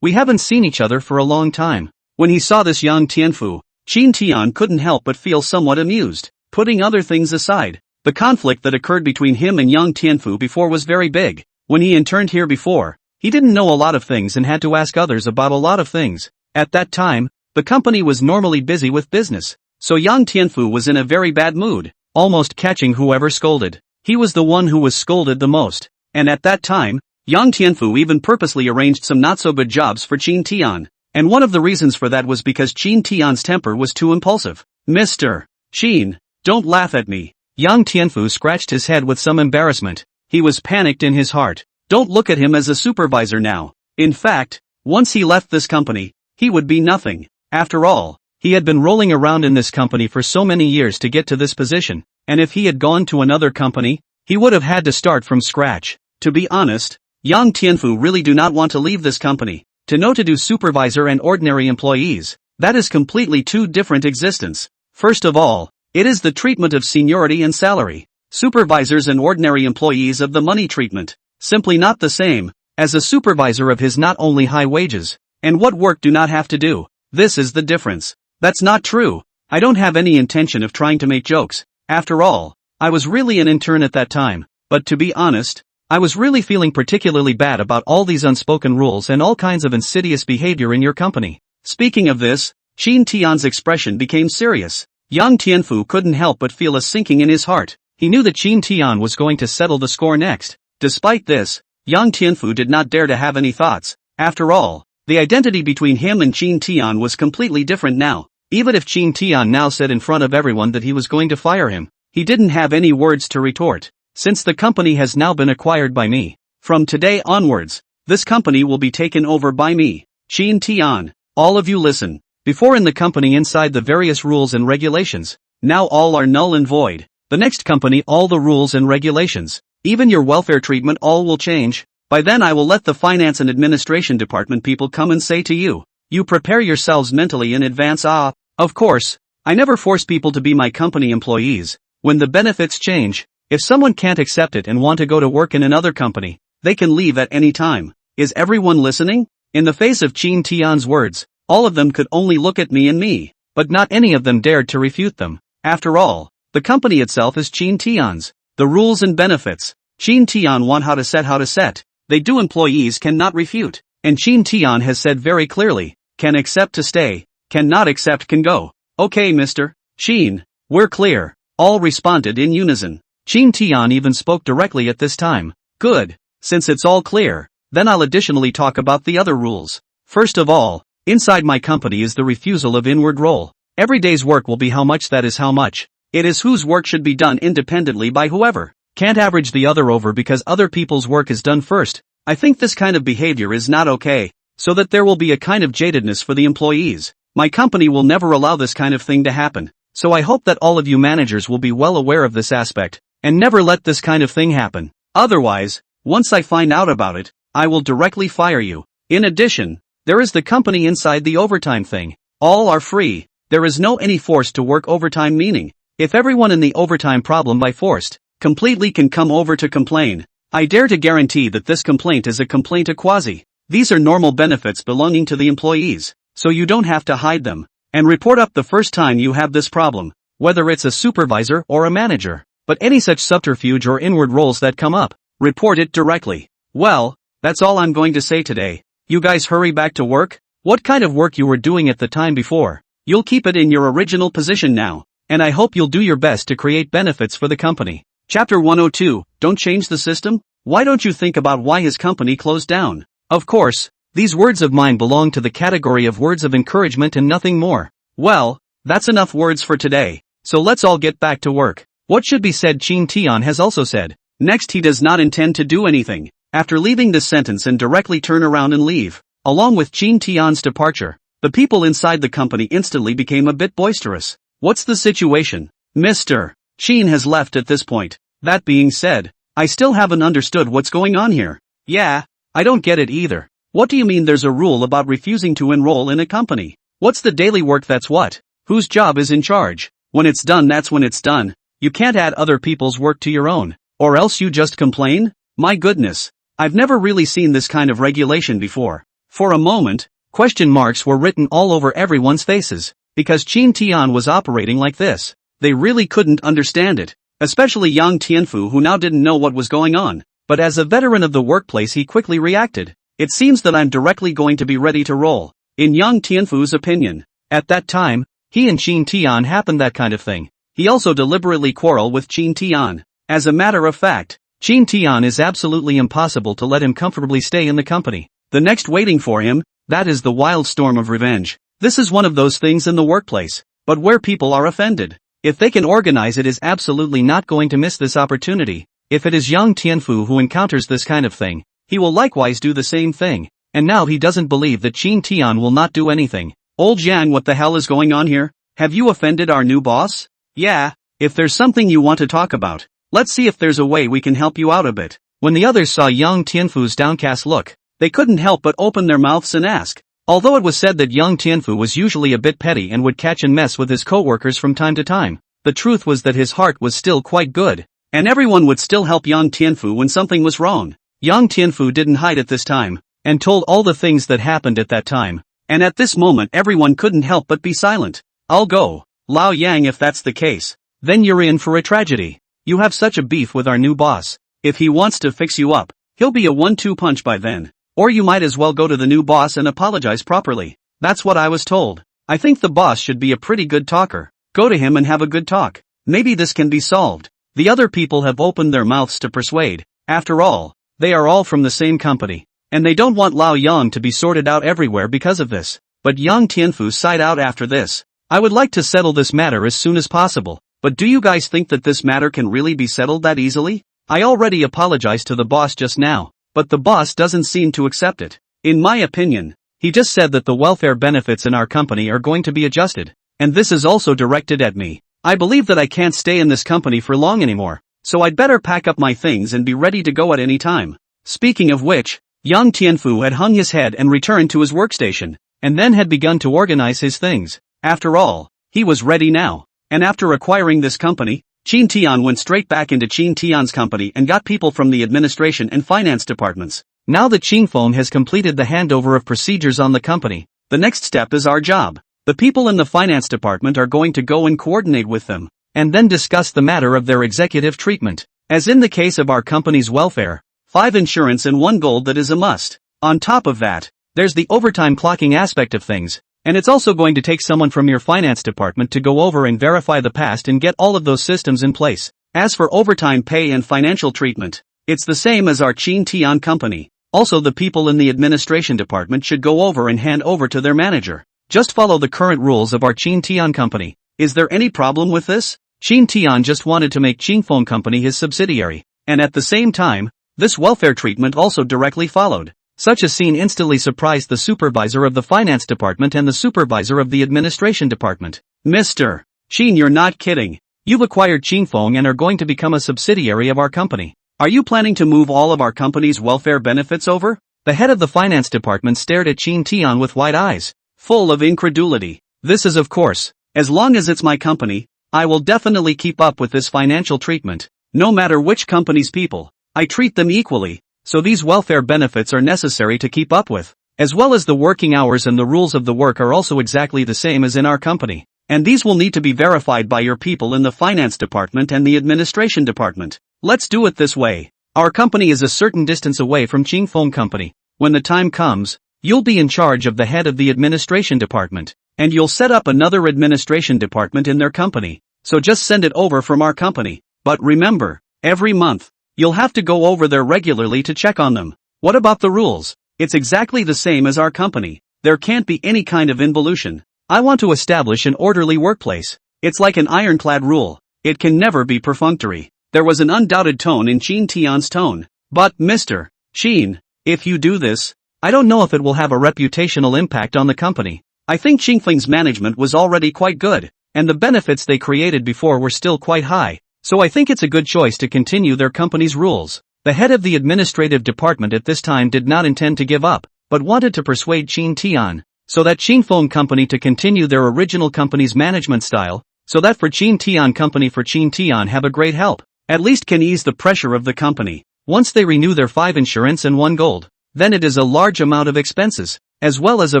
We haven't seen each other for a long time. When he saw this Yang Tianfu, Chin Tian couldn't help but feel somewhat amused. Putting other things aside, the conflict that occurred between him and Yang Tianfu before was very big. When he interned here before, he didn't know a lot of things and had to ask others about a lot of things. At that time, the company was normally busy with business, so Yang Tianfu was in a very bad mood, almost catching whoever scolded. He was the one who was scolded the most, and at that time, Yang Tianfu even purposely arranged some not-so-good jobs for Chin Tian, and one of the reasons for that was because Chin Tian's temper was too impulsive. Mr. Chin, don't laugh at me. Yang Tianfu scratched his head with some embarrassment. He was panicked in his heart. Don't look at him as a supervisor now. In fact, once he left this company, he would be nothing. After all, he had been rolling around in this company for so many years to get to this position, and if he had gone to another company, he would have had to start from scratch. To be honest, Yang Tianfu really do not want to leave this company. To know to do supervisor and ordinary employees, that is completely two different existence. First of all, it is the treatment of seniority and salary. Supervisors and ordinary employees of the money treatment, simply not the same. As a supervisor of his not only high wages, and what work do not have to do. This is the difference. That's not true. I don't have any intention of trying to make jokes. After all, I was really an intern at that time, but to be honest, I was really feeling particularly bad about all these unspoken rules and all kinds of insidious behavior in your company. Speaking of this, Qin Tian's expression became serious. Yang Tianfu couldn't help but feel a sinking in his heart. He knew that Qin Tian was going to settle the score next. Despite this, Yang Tianfu did not dare to have any thoughts. After all, the identity between him and Qin Tian was completely different now. Even if Qin Tian now said in front of everyone that he was going to fire him, he didn't have any words to retort. Since the company has now been acquired by me, from today onwards, this company will be taken over by me, Qin Tian. All of you listen. Before in the company inside the various rules and regulations, now all are null and void. The next company all the rules and regulations, even your welfare treatment all will change. By then I will let the finance and administration department people come and say to you, you prepare yourselves mentally in advance. Of course, I never force people to be my company employees. When the benefits change, if someone can't accept it and want to go to work in another company, they can leave at any time. Is everyone listening? In the face of Qin Tian's words, all of them could only look at me and me, but not any of them dared to refute them. After all, the company itself is Qin Tian's. The rules and benefits, Qin Tian want how to set. They do employees cannot refute. And Qin Tian has said very clearly, can accept to stay, cannot accept can go. Okay Mr. Qin, we're clear. All responded in unison. Qin Tian even spoke directly at this time. Good, since it's all clear, then I'll additionally talk about the other rules. First of all, inside my company is the refusal of inward role. Every day's work will be how much that is how much. It is whose work should be done independently by whoever. Can't average the other over because other people's work is done first. I think this kind of behavior is not okay, so that there will be a kind of jadedness for the employees. My company will never allow this kind of thing to happen. So I hope that all of you managers will be well aware of this aspect, and never let this kind of thing happen. Otherwise, once I find out about it, I will directly fire you. In addition, there is the company inside the overtime thing. All are free. There is no any forced to work overtime, meaning, if everyone in the overtime problem by forced, completely can come over to complain. I dare to guarantee that this complaint is a complaint a quasi. These are normal benefits belonging to the employees, so you don't have to hide them. And report up the first time you have this problem, whether it's a supervisor or a manager. But any such subterfuge or inward roles that come up, report it directly. Well, that's all I'm going to say today. You guys hurry back to work? What kind of work you were doing at the time before? You'll keep it in your original position now, and I hope you'll do your best to create benefits for the company. Chapter 102, Don't change the system? Why don't you think about why his company closed down? Of course, these words of mine belong to the category of words of encouragement and nothing more. Well, that's enough words for today, so let's all get back to work. What should be said Qin Tian has also said. Next he does not intend to do anything. After leaving this sentence and directly turn around and leave, along with Qin Tian's departure, the people inside the company instantly became a bit boisterous. What's the situation? Mr. Qin has left at this point. That being said, I still haven't understood what's going on here. Yeah, I don't get it either. What do you mean there's a rule about refusing to enroll in a company? What's the daily work that's what? Whose job is in charge? When it's done that's when it's done. You can't add other people's work to your own, or else you just complain? My goodness, I've never really seen this kind of regulation before. For a moment, question marks were written all over everyone's faces, because Qin Tian was operating like this. They really couldn't understand it, especially Yang Tianfu who now didn't know what was going on. But as a veteran of the workplace he quickly reacted. It seems that I'm directly going to be ready to roll. In Yang Tianfu's opinion, at that time, he and Qin Tian happened that kind of thing. He also deliberately quarreled with Qin Tian. As a matter of fact, Qin Tian is absolutely impossible to let him comfortably stay in the company. The next waiting for him, that is the wild storm of revenge. This is one of those things in the workplace, but where people are offended. If they can organize it is absolutely not going to miss this opportunity. If it is Yang Tianfu who encounters this kind of thing, he will likewise do the same thing. And now he doesn't believe that Qin Tian will not do anything. Old Yang, what the hell is going on here? Have you offended our new boss? Yeah, if there's something you want to talk about, let's see if there's a way we can help you out a bit. When the others saw Yang Tianfu's downcast look, they couldn't help but open their mouths and ask. Although it was said that Yang Tianfu was usually a bit petty and would catch and mess with his co-workers from time to time, the truth was that his heart was still quite good, and everyone would still help Yang Tianfu when something was wrong. Yang Tianfu didn't hide at this time, and told all the things that happened at that time, and at this moment everyone couldn't help but be silent. I'll go, Lao Yang, if that's the case. Then you're in for a tragedy. You have such a beef with our new boss. If he wants to fix you up, he'll be a 1-2 punch by then. Or you might as well go to the new boss and apologize properly. That's what I was told. I think the boss should be a pretty good talker. Go to him and have a good talk. Maybe this can be solved. The other people have opened their mouths to persuade. After all, they are all from the same company. And they don't want Lao Yang to be sorted out everywhere because of this. But Yang Tianfu sighed out after this. I would like to settle this matter as soon as possible. But do you guys think that this matter can really be settled that easily? I already apologized to the boss just now. But the boss doesn't seem to accept it. In my opinion, he just said that the welfare benefits in our company are going to be adjusted. And this is also directed at me. I believe that I can't stay in this company for long anymore. So I'd better pack up my things and be ready to go at any time. Speaking of which, Yang Tianfu had hung his head and returned to his workstation, and then had begun to organize his things. After all, he was ready now. And after acquiring this company, Qin Tian went straight back into Qin Tian's company and got people from the administration and finance departments. Now that Qingfeng has completed the handover of procedures on the company, the next step is our job. The people in the finance department are going to go and coordinate with them, and then discuss the matter of their executive treatment. As in the case of our company's welfare, 5 insurance and 1 gold, that is a must. On top of that, there's the overtime clocking aspect of things, and it's also going to take someone from your finance department to go over and verify the past and get all of those systems in place. As for overtime pay and financial treatment, it's the same as our Qin Tian company. Also, the people in the administration department should go over and hand over to their manager. Just follow the current rules of our Qin Tian company. Is there any problem with this? Qin Tian just wanted to make Qingfeng company his subsidiary, and at the same time, this welfare treatment also directly followed. Such a scene instantly surprised the supervisor of the finance department and the supervisor of the administration department. Mr. Qin, you're not kidding. You've acquired Qingfeng and are going to become a subsidiary of our company. Are you planning to move all of our company's welfare benefits over? The head of the finance department stared at Qin Tian with wide eyes, full of incredulity. This is, of course, as long as it's my company, I will definitely keep up with this financial treatment. No matter which company's people, I treat them equally, so these welfare benefits are necessary to keep up with, as well as the working hours and the rules of the work are also exactly the same as in our company. And these will need to be verified by your people in the finance department and the administration department. Let's do it this way. Our company is a certain distance away from Qingfeng company. When the time comes, you'll be in charge of the head of the administration department, and you'll set up another administration department in their company. So just send it over from our company. But remember, every month, you'll have to go over there regularly to check on them. What about the rules? It's exactly the same as our company. There can't be any kind of involution. I want to establish an orderly workplace. It's like an ironclad rule. It can never be perfunctory. There was an undoubted tone in Qin Tian's tone. But, Mr. Qin, if you do this, I don't know if it will have a reputational impact on the company. I think Qingfeng's management was already quite good, and the benefits they created before were still quite high, so I think it's a good choice to continue their company's rules. The head of the administrative department at this time did not intend to give up, but wanted to persuade Qin Tian, so that Qingfeng company to continue their original company's management style, so that for Qin Tian have a great help, at least can ease the pressure of the company. Once they renew their 5 insurance and 1 gold, then it is a large amount of expenses, as well as a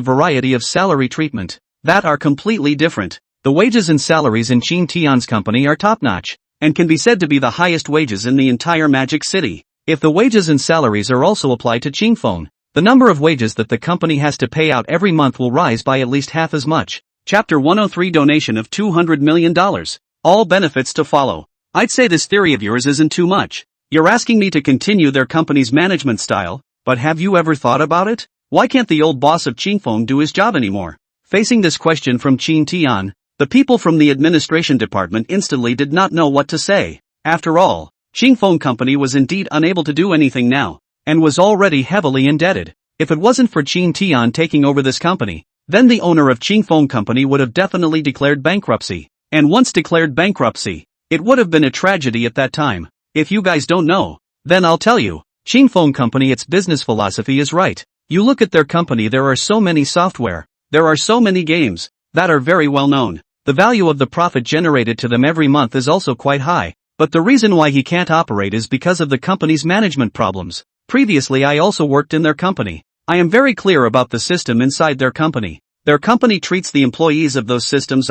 variety of salary treatment, that are completely different. The wages and salaries in Qin Tian's company are top-notch, and can be said to be the highest wages in the entire Magic City. If the wages and salaries are also applied to Qingfeng, the number of wages that the company has to pay out every month will rise by at least half as much. Chapter 103, donation of $200 million. All benefits to follow. I'd say this theory of yours isn't too much. You're asking me to continue their company's management style, but have you ever thought about it? Why can't the old boss of Qingfeng do his job anymore? Facing this question from Qin Tian, the people from the administration department instantly did not know what to say. After all, Qingfeng company was indeed unable to do anything now, and was already heavily indebted. If it wasn't for Qin Tian taking over this company, then the owner of Qingfeng company would have definitely declared bankruptcy. And once declared bankruptcy, it would have been a tragedy at that time. If you guys don't know, then I'll tell you. Qingfeng company, its business philosophy is right. You look at their company, there are so many software, there are so many games, that are very well known. The value of the profit generated to them every month is also quite high. But the reason why he can't operate is because of the company's management problems. Previously I also worked in their company. I am very clear about the system inside their company. Their company treats the employees of those systems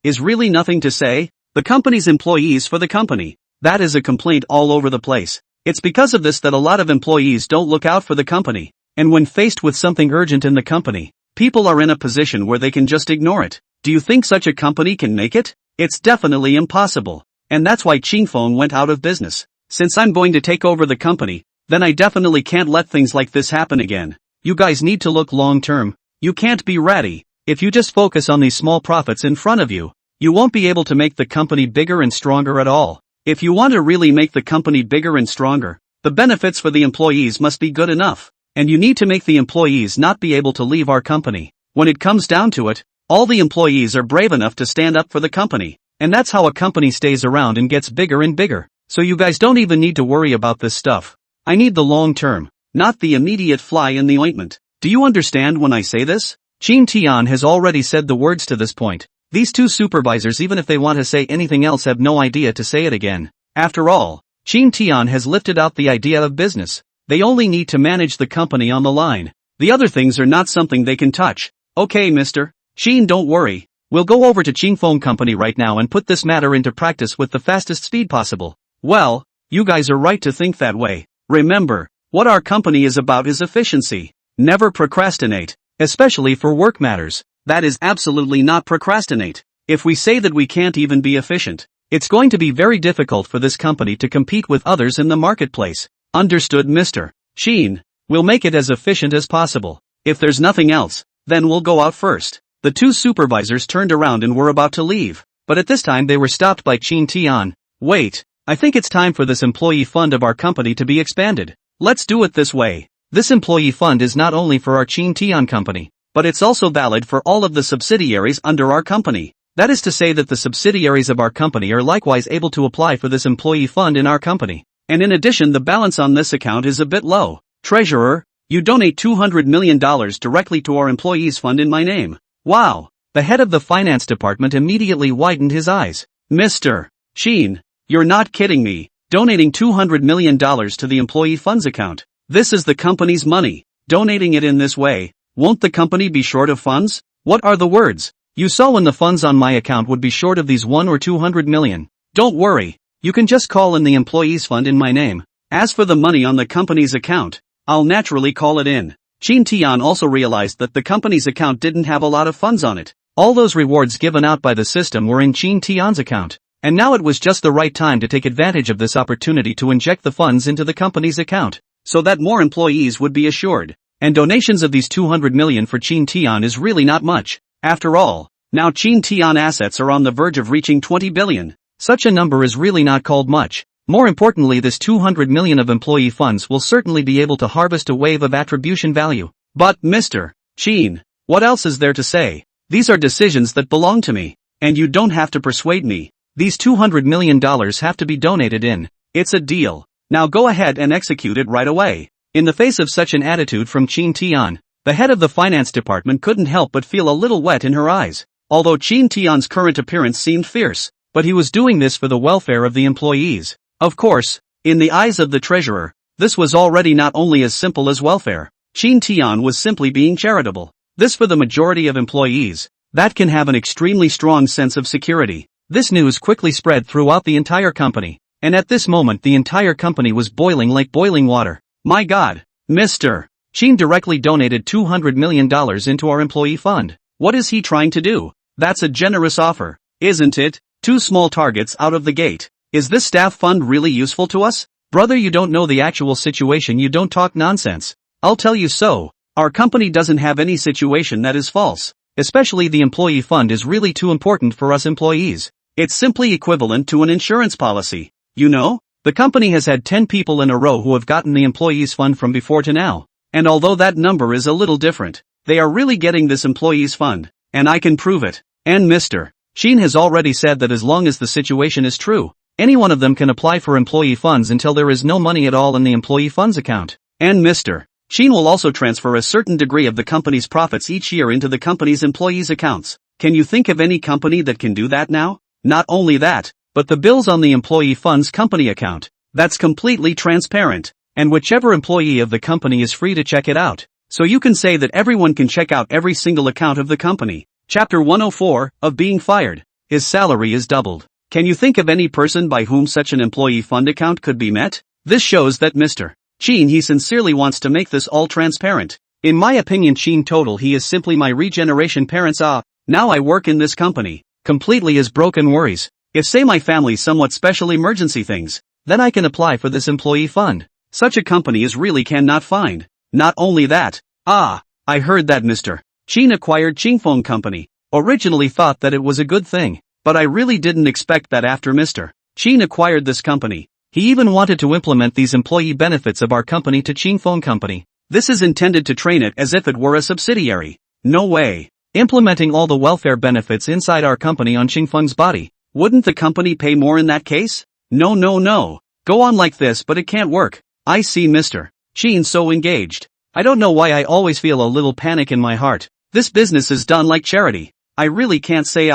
is really nothing to say. The company's employees for the company. That is a complaint all over the place. It's because of this that a lot of employees don't look out for the company. And when faced with something urgent in the company, People are in a position where they can just ignore it. Do you think such a company can make it? It's definitely impossible. And that's why Qingfeng went out of business. Since I'm going to take over the company, then I definitely can't let things like this happen again. You guys need to look long term. You can't be ratty. If you just focus on these small profits in front of you, you won't be able to make the company bigger and stronger at all. If you want to really make the company bigger and stronger, the benefits for the employees must be good enough. And you need to make the employees not be able to leave our company. When it comes down to it, all the employees are brave enough to stand up for the company. And that's how a company stays around and gets bigger and bigger. So you guys don't even need to worry about this stuff. I need the long term, not the immediate fly in the ointment. Do you understand when I say this? Qin Tian has already said the words to this point. These two supervisors, even if they want to say anything else, have no idea to say it again. After all, Qin Tian has lifted out the idea of business. They only need to manage the company on the line. The other things are not something they can touch. Okay, Mr. Qin, don't worry. We'll go over to Qingfeng Company right now and put this matter into practice with the fastest speed possible. Well, you guys are right to think that way. Remember, what our company is about is efficiency. Never procrastinate, especially for work matters. That is absolutely not procrastinate. If we say that we can't even be efficient, it's going to be very difficult for this company to compete with others in the marketplace. Understood, Mr. Qin? We'll make it as efficient as possible. If there's nothing else, then we'll go out first. The two supervisors turned around and were about to leave, but at this time they were stopped by Qin Tian. Wait, I think it's time for this employee fund of our company to be expanded. Let's do it this way. This employee fund is not only for our Qin Tian company, but it's also valid for all of the subsidiaries under our company. That is to say that the subsidiaries of our company are likewise able to apply for this employee fund in our company. And in addition, the balance on this account is a bit low. Treasurer, you donate $200 million directly to our employees fund in my name. Wow! The head of the finance department immediately widened his eyes. Mr. Qin, you're not kidding me. Donating $200 million to the employee funds account. This is the company's money. Donating it in this way, won't the company be short of funds? What are the words? You saw when the funds on my account would be short of these 1 or 200 million. Don't worry. You can just call in the employees fund in my name. As for the money on the company's account, I'll naturally call it in. Qin Tian also realized that the company's account didn't have a lot of funds on it. All those rewards given out by the system were in Qin Tian's account. And now it was just the right time to take advantage of this opportunity to inject the funds into the company's account, so that more employees would be assured. And donations of these 200 million for Qin Tian is really not much. After all, now Qin Tian assets are on the verge of reaching 20 billion. Such a number is really not called much. More importantly, this 200 million of employee funds will certainly be able to harvest a wave of attribution value. But, Mr. Qin, what else is there to say? These are decisions that belong to me. And you don't have to persuade me. These $200 million have to be donated in. It's a deal. Now go ahead and execute it right away. In the face of such an attitude from Qin Tian, the head of the finance department couldn't help but feel a little wet in her eyes. Although Qin Tian's current appearance seemed fierce, but he was doing this for the welfare of the employees. Of course, in the eyes of the treasurer, this was already not only as simple as welfare. Qin Tian was simply being charitable. This for the majority of employees, that can have an extremely strong sense of security. This news quickly spread throughout the entire company, and at this moment the entire company was boiling like boiling water. My God, Mr. Qin directly donated $200 million into our employee fund. What is he trying to do? That's a generous offer, isn't it? 2 small targets out of the gate. Is this staff fund really useful to us? Brother, you don't know the actual situation, you don't talk nonsense. I'll tell you so. Our company doesn't have any situation that is false. Especially the employee fund is really too important for us employees. It's simply equivalent to an insurance policy. You know, the company has had 10 people in a row who have gotten the employees fund from before to now. And although that number is a little different, they are really getting this employees fund. And I can prove it. And Mr. Qin has already said that as long as the situation is true, any one of them can apply for employee funds until there is no money at all in the employee funds account. And Mr. Qin will also transfer a certain degree of the company's profits each year into the company's employees' accounts. Can you think of any company that can do that now? Not only that, but the bills on the employee funds company account, that's completely transparent, and whichever employee of the company is free to check it out. So you can say that everyone can check out every single account of the company. Chapter 104, of being fired. His salary is doubled. Can you think of any person by whom such an employee fund account could be met? This shows that Mr. Qin, he sincerely wants to make this all transparent. In my opinion, Chin total he is simply my regeneration parents. Now I work in this company, completely as broken worries. If say my family's somewhat special emergency things, then I can apply for this employee fund. Such a company is really cannot find. Not only that, I heard that Mr. Chin acquired Qingfeng Company. Originally thought that it was a good thing, but I really didn't expect that after Mr. Chin acquired this company, he even wanted to implement these employee benefits of our company to Qingfeng Company. This is intended to train it as if it were a subsidiary. No way. Implementing all the welfare benefits inside our company on Qingfeng's body. Wouldn't the company pay more in that case? No. Go on like this, but it can't work. I see Mr. Chin so engaged. I don't know why I always feel a little panic in my heart. This business is done like charity. I really can't say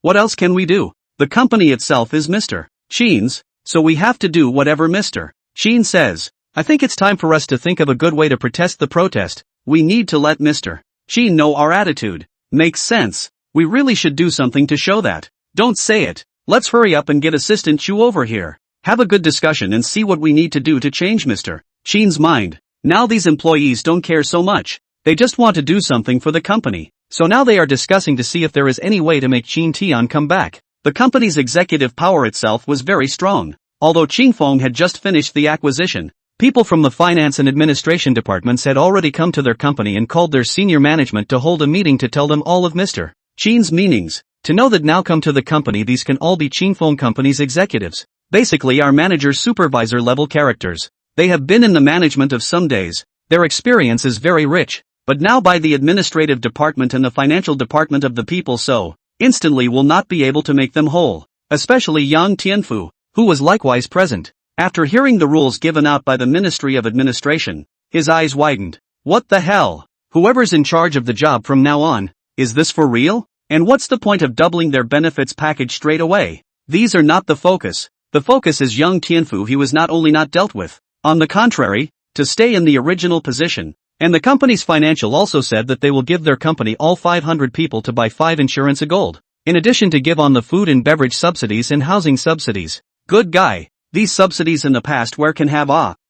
what else can we do? The company itself is Mr. Chin's, so we have to do whatever Mr. Chin says. I think it's time for us to think of a good way to protest the protest. We need to let Mr. Chin know our attitude. Makes sense. We really should do something to show that. Don't say it. Let's hurry up and get Assistant Chu over here. Have a good discussion and see what we need to do to change Mr. Chin's mind. Now these employees don't care so much. They just want to do something for the company. So now they are discussing to see if there is any way to make Qin Tian come back. The company's executive power itself was very strong. Although Qingfeng had just finished the acquisition, people from the finance and administration departments had already come to their company and called their senior management to hold a meeting to tell them all of Mr. Chin's meanings. To know that now come to the company, these can all be Qingfeng Company's executives. Basically our manager supervisor level characters. They have been in the management of some days. Their experience is very rich. But now by the administrative department and the financial department of the people so instantly will not be able to make them whole. Especially Yang Tianfu, who was likewise present. After hearing the rules given out by the Ministry of Administration, his eyes widened. What the hell? Whoever's in charge of the job from now on, is this for real? And what's the point of doubling their benefits package straight away? These are not the focus. The focus is Yang Tianfu. He was not only not dealt with, on the contrary, to stay in the original position. And the company's financial also said that they will give their company all 500 people to buy 5 insurance of gold, in addition to give on the food and beverage subsidies and housing subsidies. Good guy. These subsidies in the past where can have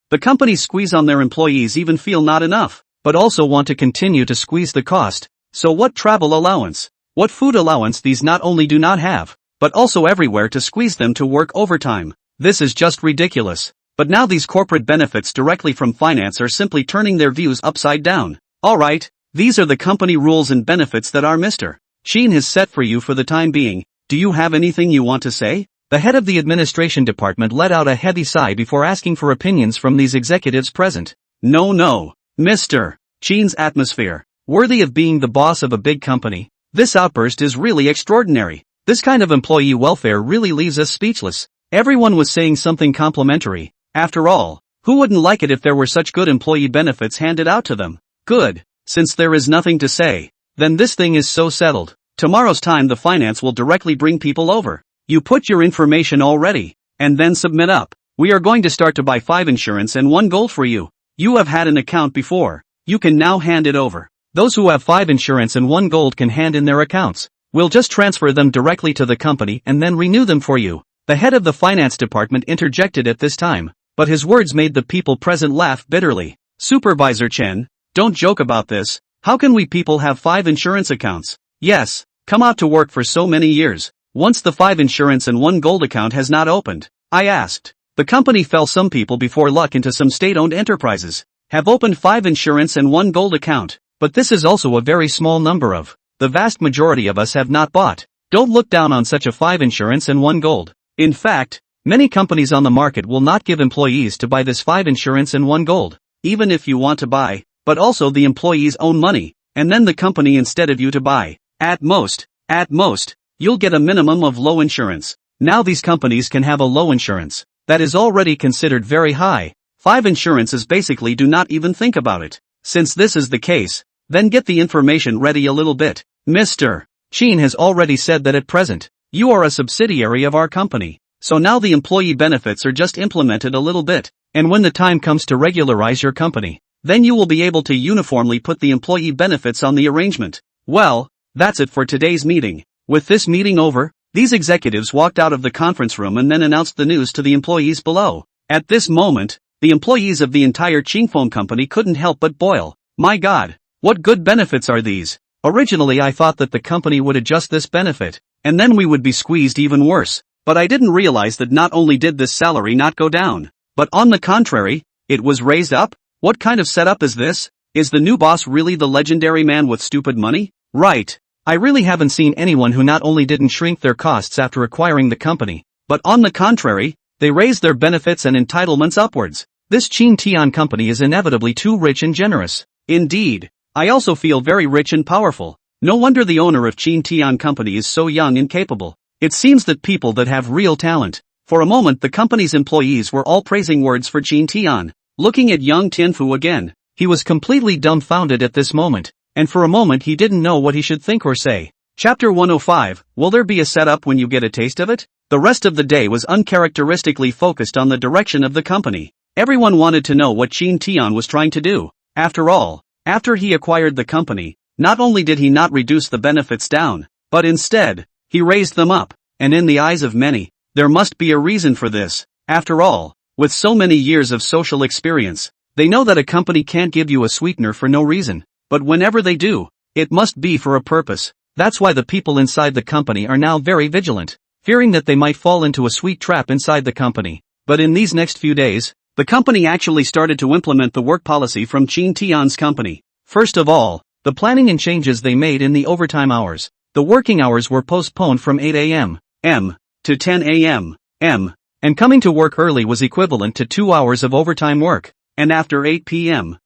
the company's squeeze on their employees even feel not enough, but also want to continue to squeeze the cost. So what travel allowance? What food allowance these not only do not have, but also everywhere to squeeze them to work overtime. This is just ridiculous. But now these corporate benefits directly from finance are simply turning their views upside down. Alright, these are the company rules and benefits that our Mr. Chin has set for you for the time being. Do you have anything you want to say? The head of the administration department let out a heavy sigh before asking for opinions from these executives present. No, Mr. Chin's atmosphere, worthy of being the boss of a big company. This outburst is really extraordinary. This kind of employee welfare really leaves us speechless. Everyone was saying something complimentary. After all, who wouldn't like it if there were such good employee benefits handed out to them? Good. Since there is nothing to say, then this thing is so settled. Tomorrow's time the finance will directly bring people over. You put your information all ready, and then submit up. We are going to start to buy 5 insurance and 1 gold for you. You have had an account before. You can now hand it over. Those who have 5 insurance and 1 gold can hand in their accounts. We'll just transfer them directly to the company and then renew them for you. The head of the finance department interjected at this time. But his words made the people present laugh bitterly. Supervisor Chen, don't joke about this. How can we people have 5 insurance accounts? Yes, come out to work for so many years. Once the 5 insurance and 1 gold account has not opened, I asked. The company fell some people before luck into some state-owned enterprises, have opened 5 insurance and 1 gold account. But this is also a very small number of. The vast majority of us have not bought. Don't look down on such a 5 insurance and 1 gold. In fact, many companies on the market will not give employees to buy this 5 insurance and 1 gold, even if you want to buy, but also the employees' own money, and then the company instead of you to buy. At most, you'll get a minimum of low insurance. Now these companies can have a low insurance. That is already considered very high. 5 insurances basically do not even think about it. Since this is the case, then get the information ready a little bit. Mr. Chin has already said that at present, you are a subsidiary of our company. So now the employee benefits are just implemented a little bit, and when the time comes to regularize your company, then you will be able to uniformly put the employee benefits on the arrangement. Well, that's it for today's meeting. With this meeting over, these executives walked out of the conference room and then announced the news to the employees below. At this moment, the employees of the entire Qingfeng company couldn't help but boil. My God, What good benefits are these? Originally I thought that the company would adjust this benefit, and then we would be squeezed even worse. But I didn't realize that not only did this salary not go down, but on the contrary, it was raised up? What kind of setup is this? Is the new boss really the legendary man with stupid money? Right. I really haven't seen anyone who not only didn't shrink their costs after acquiring the company, but on the contrary, they raised their benefits and entitlements upwards. This Chin Tian company is inevitably too rich and generous. Indeed. I also feel very rich and powerful. No wonder the owner of Chin Tian company is so young and capable. It seems that people that have real talent. For a moment the company's employees were all praising words for Chin Tian. Looking at young Tianfu again, he was completely dumbfounded at this moment, and for a moment he didn't know what he should think or say. Chapter 105, Will there be a setup when you get a taste of it? The rest of the day was uncharacteristically focused on the direction of the company. Everyone wanted to know what Chin Tian was trying to do. After all, after he acquired the company, not only did he not reduce the benefits down, but instead, he raised them up, and in the eyes of many, there must be a reason for this. After all, with so many years of social experience, they know that a company can't give you a sweetener for no reason, but whenever they do, it must be for a purpose. That's why the people inside the company are now very vigilant, fearing that they might fall into a sweet trap inside the company. But in these next few days, the company actually started to implement the work policy from Chin Tian's company. First of all, the planning and changes they made in the overtime hours. The working hours were postponed from 8 a.m. to 10 a.m. and coming to work early was equivalent to 2 hours of overtime work, and after 8 p.m.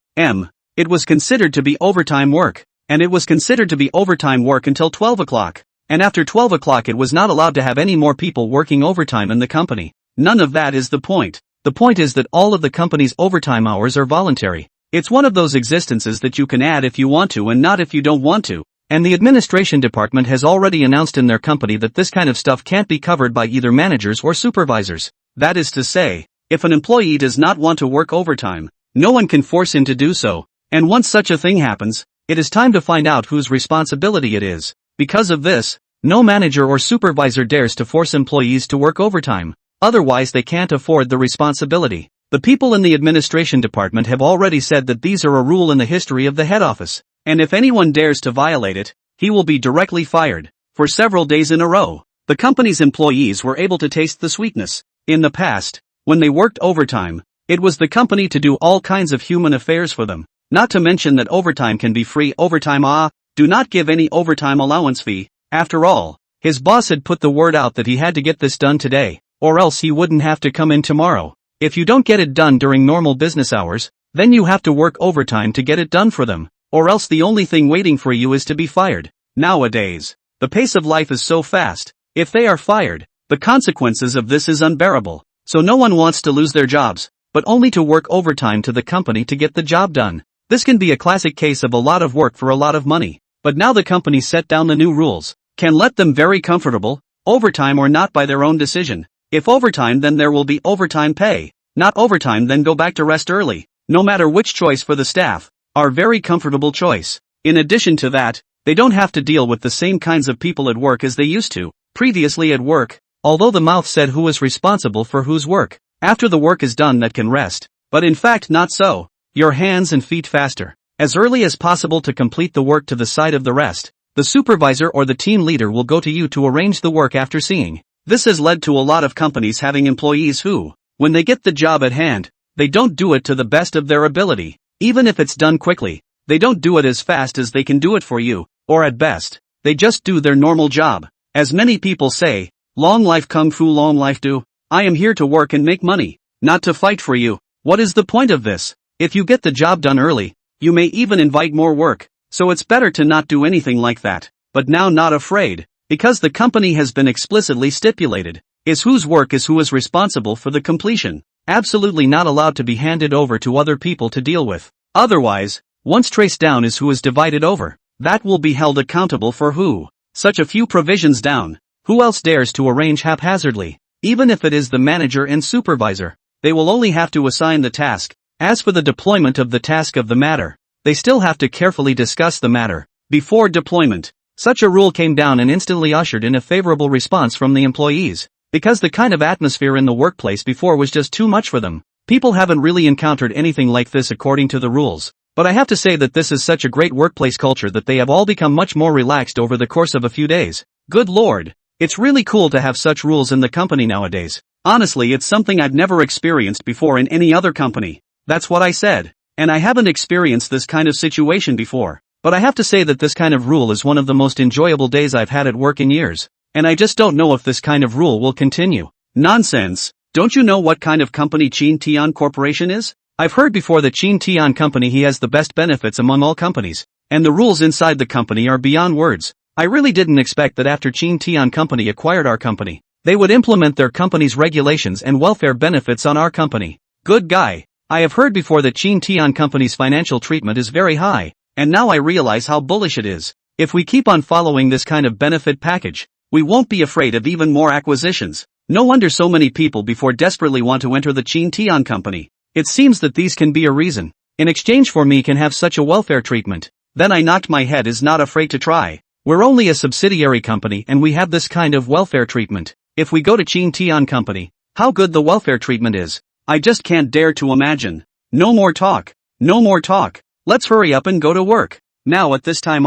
it was considered to be overtime work, and it was considered to be overtime work until 12 o'clock, and after 12 o'clock it was not allowed to have any more people working overtime in the company. None of that is the point. The point is that all of the company's overtime hours are voluntary. It's one of those existences that you can add if you want to and not if you don't want to. And the administration department has already announced in their company that this kind of stuff can't be covered by either managers or supervisors. That is to say, if an employee does not want to work overtime, no one can force him to do so. And once such a thing happens, it is time to find out whose responsibility it is. Because of this, no manager or supervisor dares to force employees to work overtime. Otherwise they can't afford the responsibility. The people in the administration department have already said that these are a rule in the history of the head office, and if anyone dares to violate it, he will be directly fired. For several days in a row, the company's employees were able to taste the sweetness. In the past, when they worked overtime, it was the company to do all kinds of human affairs for them. Not to mention that overtime can be free overtime. Do not give any overtime allowance fee. After all, his boss had put the word out that he had to get this done today, or else he wouldn't have to come in tomorrow. If you don't get it done during normal business hours, then you have to work overtime to get it done for them, or else the only thing waiting for you is to be fired. Nowadays, the pace of life is so fast. If they are fired, the consequences of this is unbearable. So no one wants to lose their jobs, but only to work overtime to the company to get the job done. This can be a classic case of a lot of work for a lot of money. But now the company set down the new rules, can let them very comfortable, overtime or not by their own decision. If overtime, then there will be overtime pay. Not overtime, then go back to rest early. No matter which choice for the staff, are very comfortable choice. In addition to that, they don't have to deal with the same kinds of people at work as they used to. Previously at work, although the mouth said who is responsible for whose work, after the work is done that can rest. But in fact not so. Your hands and feet faster. As early as possible to complete the work to the side of the rest. The supervisor or the team leader will go to you to arrange the work after seeing. This has led to a lot of companies having employees who, when they get the job at hand, they don't do it to the best of their ability. Even if it's done quickly, they don't do it as fast as they can do it for you, or at best, they just do their normal job. As many people say, long life kung fu long life do. I am here to work and make money, not to fight for you. What is the point of this? If you get the job done early, you may even invite more work, so it's better to not do anything like that. But now not afraid, because the company has been explicitly stipulated, is whose work is who is responsible for the completion. Absolutely not allowed to be handed over to other people to deal with. Otherwise, once traced down is who is divided over, that will be held accountable for who. Such a few provisions down, who else dares to arrange haphazardly? Even if it is the manager and supervisor, they will only have to assign the task. As for the deployment of the task of the matter, they still have to carefully discuss the matter before deployment. Such a rule came down and instantly ushered in a favorable response from the employees, because the kind of atmosphere in the workplace before was just too much for them. People haven't really encountered anything like this according to the rules, But I have to say that this is such a great workplace culture that they have all become much more relaxed over the course of a few days. Good lord. It's really cool to have such rules in the company nowadays. Honestly, it's something I've never experienced before in any other company. That's what I said. And I haven't experienced this kind of situation before. But I have to say that this kind of rule is one of the most enjoyable days I've had at work in years. And I just don't know if this kind of rule will continue. Nonsense. Don't you know what kind of company Chin Tian Corporation is? I've heard before that Chin Tian Company he has the best benefits among all companies. And the rules inside the company are beyond words. I really didn't expect that after Chin Tian Company acquired our company, they would implement their company's regulations and welfare benefits on our company. Good guy. I have heard before that Chin Tian Company's financial treatment is very high. And now I realize how bullish it is. If we keep on following this kind of benefit package, we won't be afraid of even more acquisitions. No wonder so many people before desperately want to enter the Chin Tian Company. It seems that these can be a reason. In exchange for me can have such a welfare treatment. Then I knocked my head is not afraid to try. We're only a subsidiary company and we have this kind of welfare treatment. If we go to Chin Tian Company, how good the welfare treatment is. I just can't dare to imagine. No more talk. No more talk. Let's hurry up and go to work. Now at this time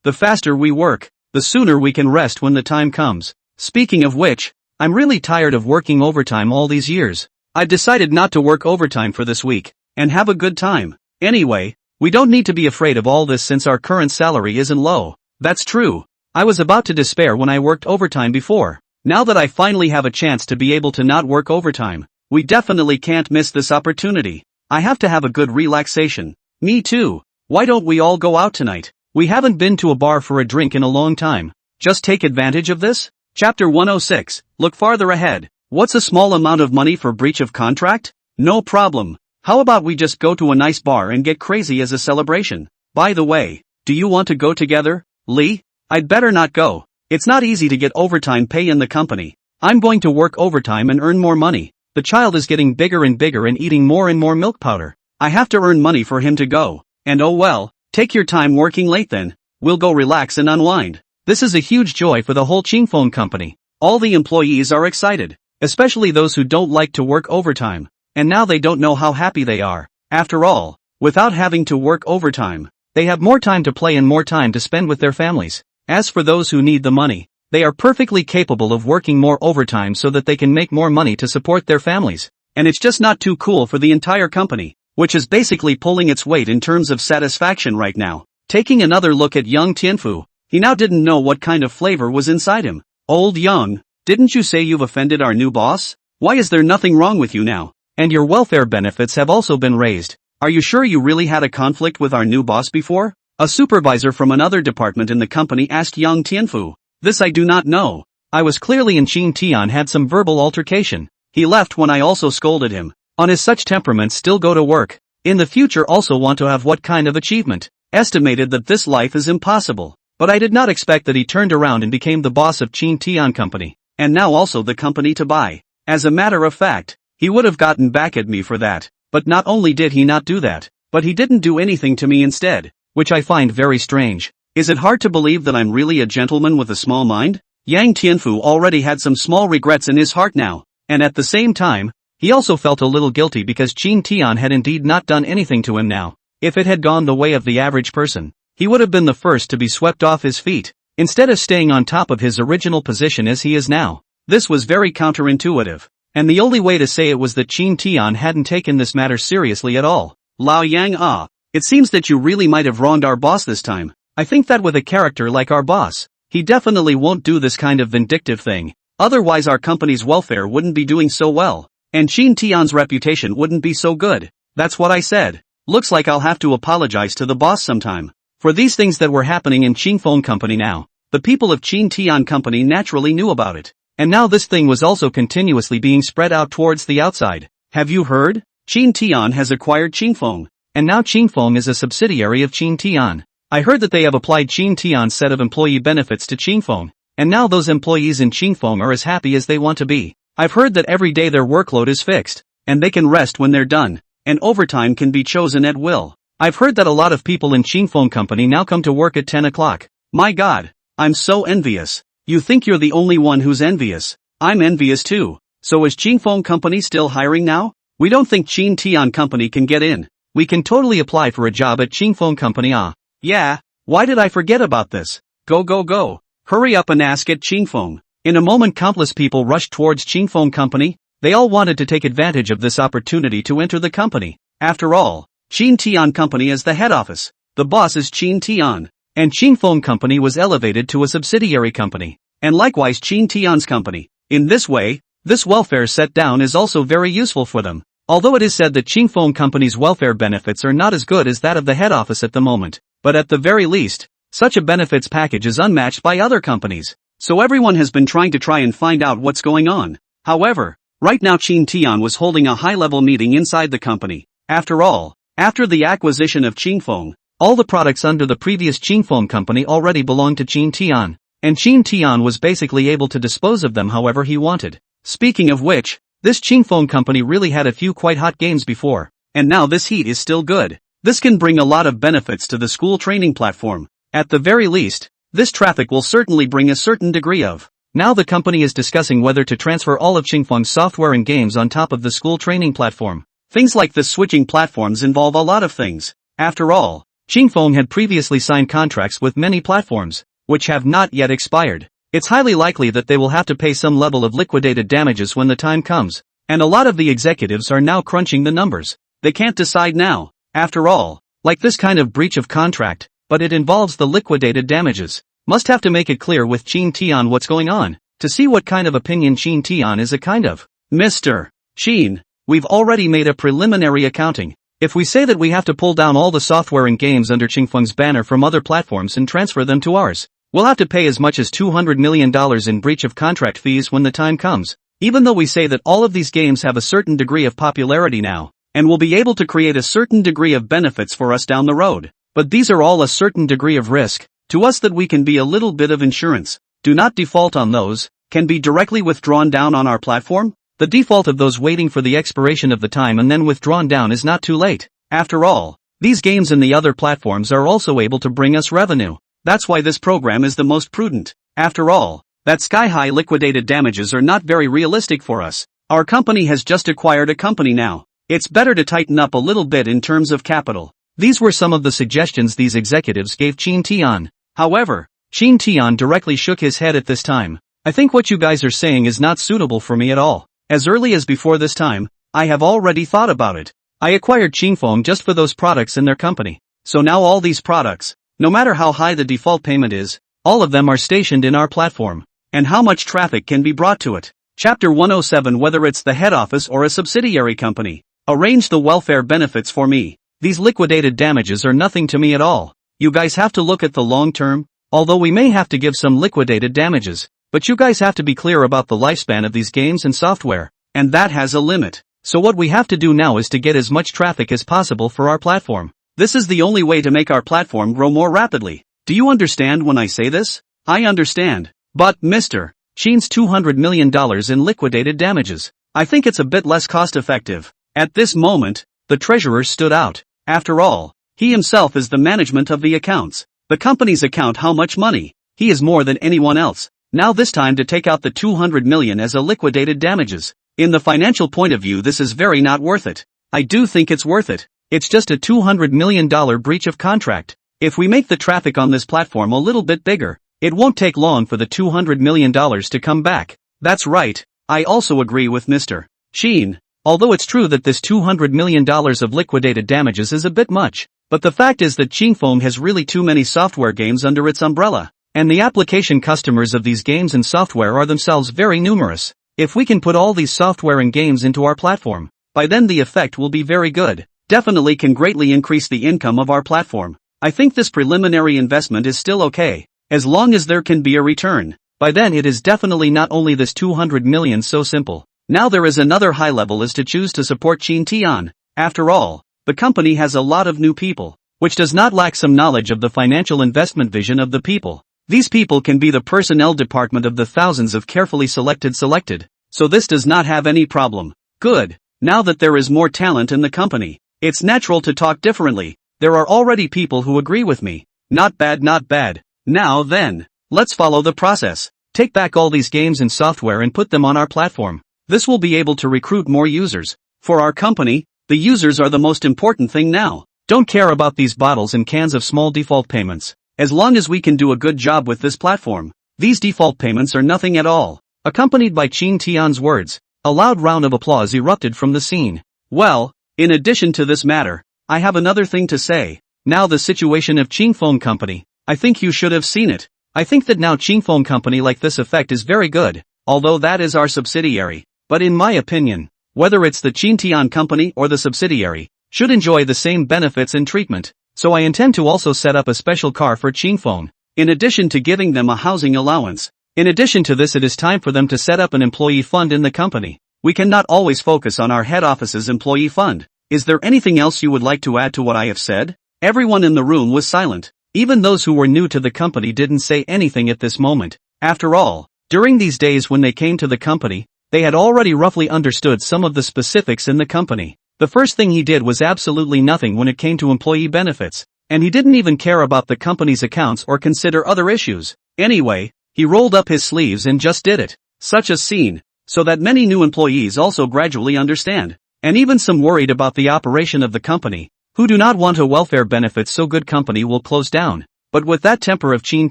the faster we work, the sooner we can rest when the time comes. Speaking of which, I'm really tired of working overtime all these years. I've decided not to work overtime for this week, and have a good time. Anyway, we don't need to be afraid of all this since our current salary isn't low. That's true. I was about to despair when I worked overtime before. Now that I finally have a chance to be able to not work overtime, we definitely can't miss this opportunity. I have to have a good relaxation. Me too. Why don't we all go out tonight? We haven't been to a bar for a drink in a long time. Just take advantage of this? Chapter 106. Look farther ahead. What's a small amount of money for breach of contract? No problem. How about we just go to a nice bar and get crazy as a celebration? By the way, do you want to go together, Lee? I'd better not go. It's not easy to get overtime pay in the company. I'm going to work overtime and earn more money. The child is getting bigger and bigger and eating more and more milk powder. I have to earn money for him to go. And oh well, take your time working late then. We'll go relax and unwind. This is a huge joy for the whole Chingfeng company. All the employees are excited, especially those who don't like to work overtime. And now they don't know how happy they are. After all, without having to work overtime, they have more time to play and more time to spend with their families. As for those who need the money, they are perfectly capable of working more overtime so that they can make more money to support their families. And it's just not too cool for the entire company, which is basically pulling its weight in terms of satisfaction right now. Taking another look at young Tianfu, he now didn't know what kind of flavor was inside him. Old Young, didn't you say you've offended our new boss? Why is there nothing wrong with you now? And your welfare benefits have also been raised. Are you sure you really had a conflict with our new boss before? A supervisor from another department in the company asked young Tianfu. This I do not know. I was clearly in Qin Tian had some verbal altercation. He left when I also scolded him. On his such temperament still go to work. In the future also want to have what kind of achievement? Estimated that this life is impossible. But I did not expect that he turned around and became the boss of Qin Tian Company. And now also the company to buy. As a matter of fact, he would have gotten back at me for that. But not only did he not do that, but he didn't do anything to me instead. Which I find very strange. Is it hard to believe that I'm really a gentleman with a small mind? Yang Tianfu already had some small regrets in his heart now. And at the same time, he also felt a little guilty because Qin Tian had indeed not done anything to him now. If it had gone the way of the average person, he would have been the first to be swept off his feet, instead of staying on top of his original position as he is now. This was very counterintuitive. And the only way to say it was that Qin Tian hadn't taken this matter seriously at all. Lao Yang it seems that you really might have wronged our boss this time. I think that with a character like our boss, he definitely won't do this kind of vindictive thing. Otherwise our company's welfare wouldn't be doing so well. And Qin Tian's reputation wouldn't be so good. That's what I said. Looks like I'll have to apologize to the boss sometime. For these things that were happening in Qingfeng Company now, the people of Qin Tian Company naturally knew about it. And now this thing was also continuously being spread out towards the outside. Have you heard? Qin Tian has acquired Qingfeng. And now Qingfeng is a subsidiary of Qin Tian. I heard that they have applied Qin Tian's set of employee benefits to Qingfeng. And now those employees in Qingfeng are as happy as they want to be. I've heard that every day their workload is fixed. And they can rest when they're done. And overtime can be chosen at will. I've heard that a lot of people in Qingfeng Company now come to work at 10 o'clock. My God, I'm so envious. You think you're the only one who's envious. I'm envious too. So is Qingfeng Company still hiring now? We don't think Qin Tian Company can get in. we can totally apply for a job at Qingfeng Company. Yeah, why did I forget about this? Go. Hurry up and ask at Qingfeng. In a moment countless people rushed towards Qingfeng Company. They all wanted to take advantage of this opportunity to enter the company. After all, Qin Tian Company is the head office. The boss is Qin Tian. And Qingfeng Company was elevated to a subsidiary company. And likewise Qin Tian's company. In this way, this welfare set down is also very useful for them. Although it is said that Qingfeng Company's welfare benefits are not as good as that of the head office at the moment. But at the very least, such a benefits package is unmatched by other companies. So everyone has been trying to find out what's going on. However, right now Qin Tian was holding a high-level meeting inside the company. After all, after the acquisition of Qingfeng, all the products under the previous Qingfeng Company already belonged to Qin Tian. And Qin Tian was basically able to dispose of them however he wanted. Speaking of which, this Qingfeng Company really had a few quite hot games before. And now this heat is still good. This can bring a lot of benefits to the school training platform. At the very least, this traffic will certainly bring a certain degree of. Now the company is discussing whether to transfer all of Qingfeng's software and games on top of the school training platform. Things like this switching platforms involve a lot of things. After all, Qingfeng had previously signed contracts with many platforms, which have not yet expired. It's highly likely that they will have to pay some level of liquidated damages when the time comes. And a lot of the executives are now crunching the numbers. They can't decide now. After all, like this kind of breach of contract, but it involves the liquidated damages. Must have to make it clear with Qin Tian what's going on, to see what kind of opinion Qin Tian is a kind of. Mr. Qin, we've already made a preliminary accounting. If we say that we have to pull down all the software and games under Qingfeng's banner from other platforms and transfer them to ours, we'll have to pay as much as $200 million in breach of contract fees when the time comes. Even though we say that all of these games have a certain degree of popularity now, and will be able to create a certain degree of benefits for us down the road. But these are all a certain degree of risk, to us that we can be a little bit of insurance. Do not default on those, can be directly withdrawn down on our platform? The default of those waiting for the expiration of the time and then withdrawn down is not too late. After all, these games and the other platforms are also able to bring us revenue. That's why this program is the most prudent. After all, that sky-high liquidated damages are not very realistic for us. Our company has just acquired a company now. It's better to tighten up a little bit in terms of capital. These were some of the suggestions these executives gave Qin Tian. However, Qin Tian directly shook his head at this time. I think what you guys are saying is not suitable for me at all. As early as before this time, I have already thought about it. I acquired Qingfeng just for those products in their company. So now all these products, no matter how high the default payment is, all of them are stationed in our platform. And how much traffic can be brought to it? Chapter 107. Whether it's the head office or a subsidiary company, arrange the welfare benefits for me. These liquidated damages are nothing to me at all. You guys have to look at the long term, although we may have to give some liquidated damages, but you guys have to be clear about the lifespan of these games and software, and that has a limit. So what we have to do now is to get as much traffic as possible for our platform. This is the only way to make our platform grow more rapidly. Do you understand when I say this? I understand. But, Mr. Qin's $200 million in liquidated damages, I think it's a bit less cost-effective. At this moment, the treasurer stood out. After all, he himself is the management of the accounts. The company's account how much money. He is more than anyone else. Now this time to take out the $200 million as a liquidated damages. In the financial point of view this is very not worth it. I do think it's worth it. It's just a $200 million breach of contract. If we make the traffic on this platform a little bit bigger, it won't take long for the $200 million to come back. That's right. I also agree with Mr. Qin. Although it's true that this $200 million of liquidated damages is a bit much, but the fact is that Qingfeng has really too many software games under its umbrella, and the application customers of these games and software are themselves very numerous. If we can put all these software and games into our platform, by then the effect will be very good. Definitely can greatly increase the income of our platform. I think this preliminary investment is still okay, as long as there can be a return. By then it is definitely not only this $200 million so simple. Now there is another high level is to choose to support Qin Tian. After all, the company has a lot of new people, which does not lack some knowledge of the financial investment vision of the people. These people can be the personnel department of the thousands of carefully selected, so this does not have any problem. Good. Now that there is more talent in the company, it's natural to talk differently. There are already people who agree with me. Not bad, not bad. Now then, let's follow the process. Take back all these games and software and put them on our platform. This will be able to recruit more users. For our company, The users are the most important thing now. Don't care about these bottles and cans of small default payments. As long as we can do a good job with this platform, these default payments are nothing at all. Accompanied by Qin Tian's words, a loud round of applause erupted from the scene. Well, in addition to this matter, I have another thing to say. Now the situation of Qing Phone Company, I think you should have seen it. I think that now Qing Phone Company like this effect is very good, although that is our subsidiary. But in my opinion, whether it's the Qin Tian Company or the subsidiary, should enjoy the same benefits and treatment. So I intend to also set up a special car for Qing Phone, in addition to giving them a housing allowance. In addition to this, it is time for them to set up an employee fund in the company. We cannot always focus on our head office's employee fund. Is there anything else you would like to add to what I have said? Everyone in the room was silent. Even those who were new to the company didn't say anything at this moment. After all, during these days when they came to the company, they had already roughly understood some of the specifics in the company. The first thing he did was absolutely nothing when it came to employee benefits, and he didn't even care about the company's accounts or consider other issues. Anyway, he rolled up his sleeves and just did it. Such a scene, so that many new employees also gradually understand, and even some worried about the operation of the company, who do not want a welfare benefits so good company will close down. But with that temper of Qin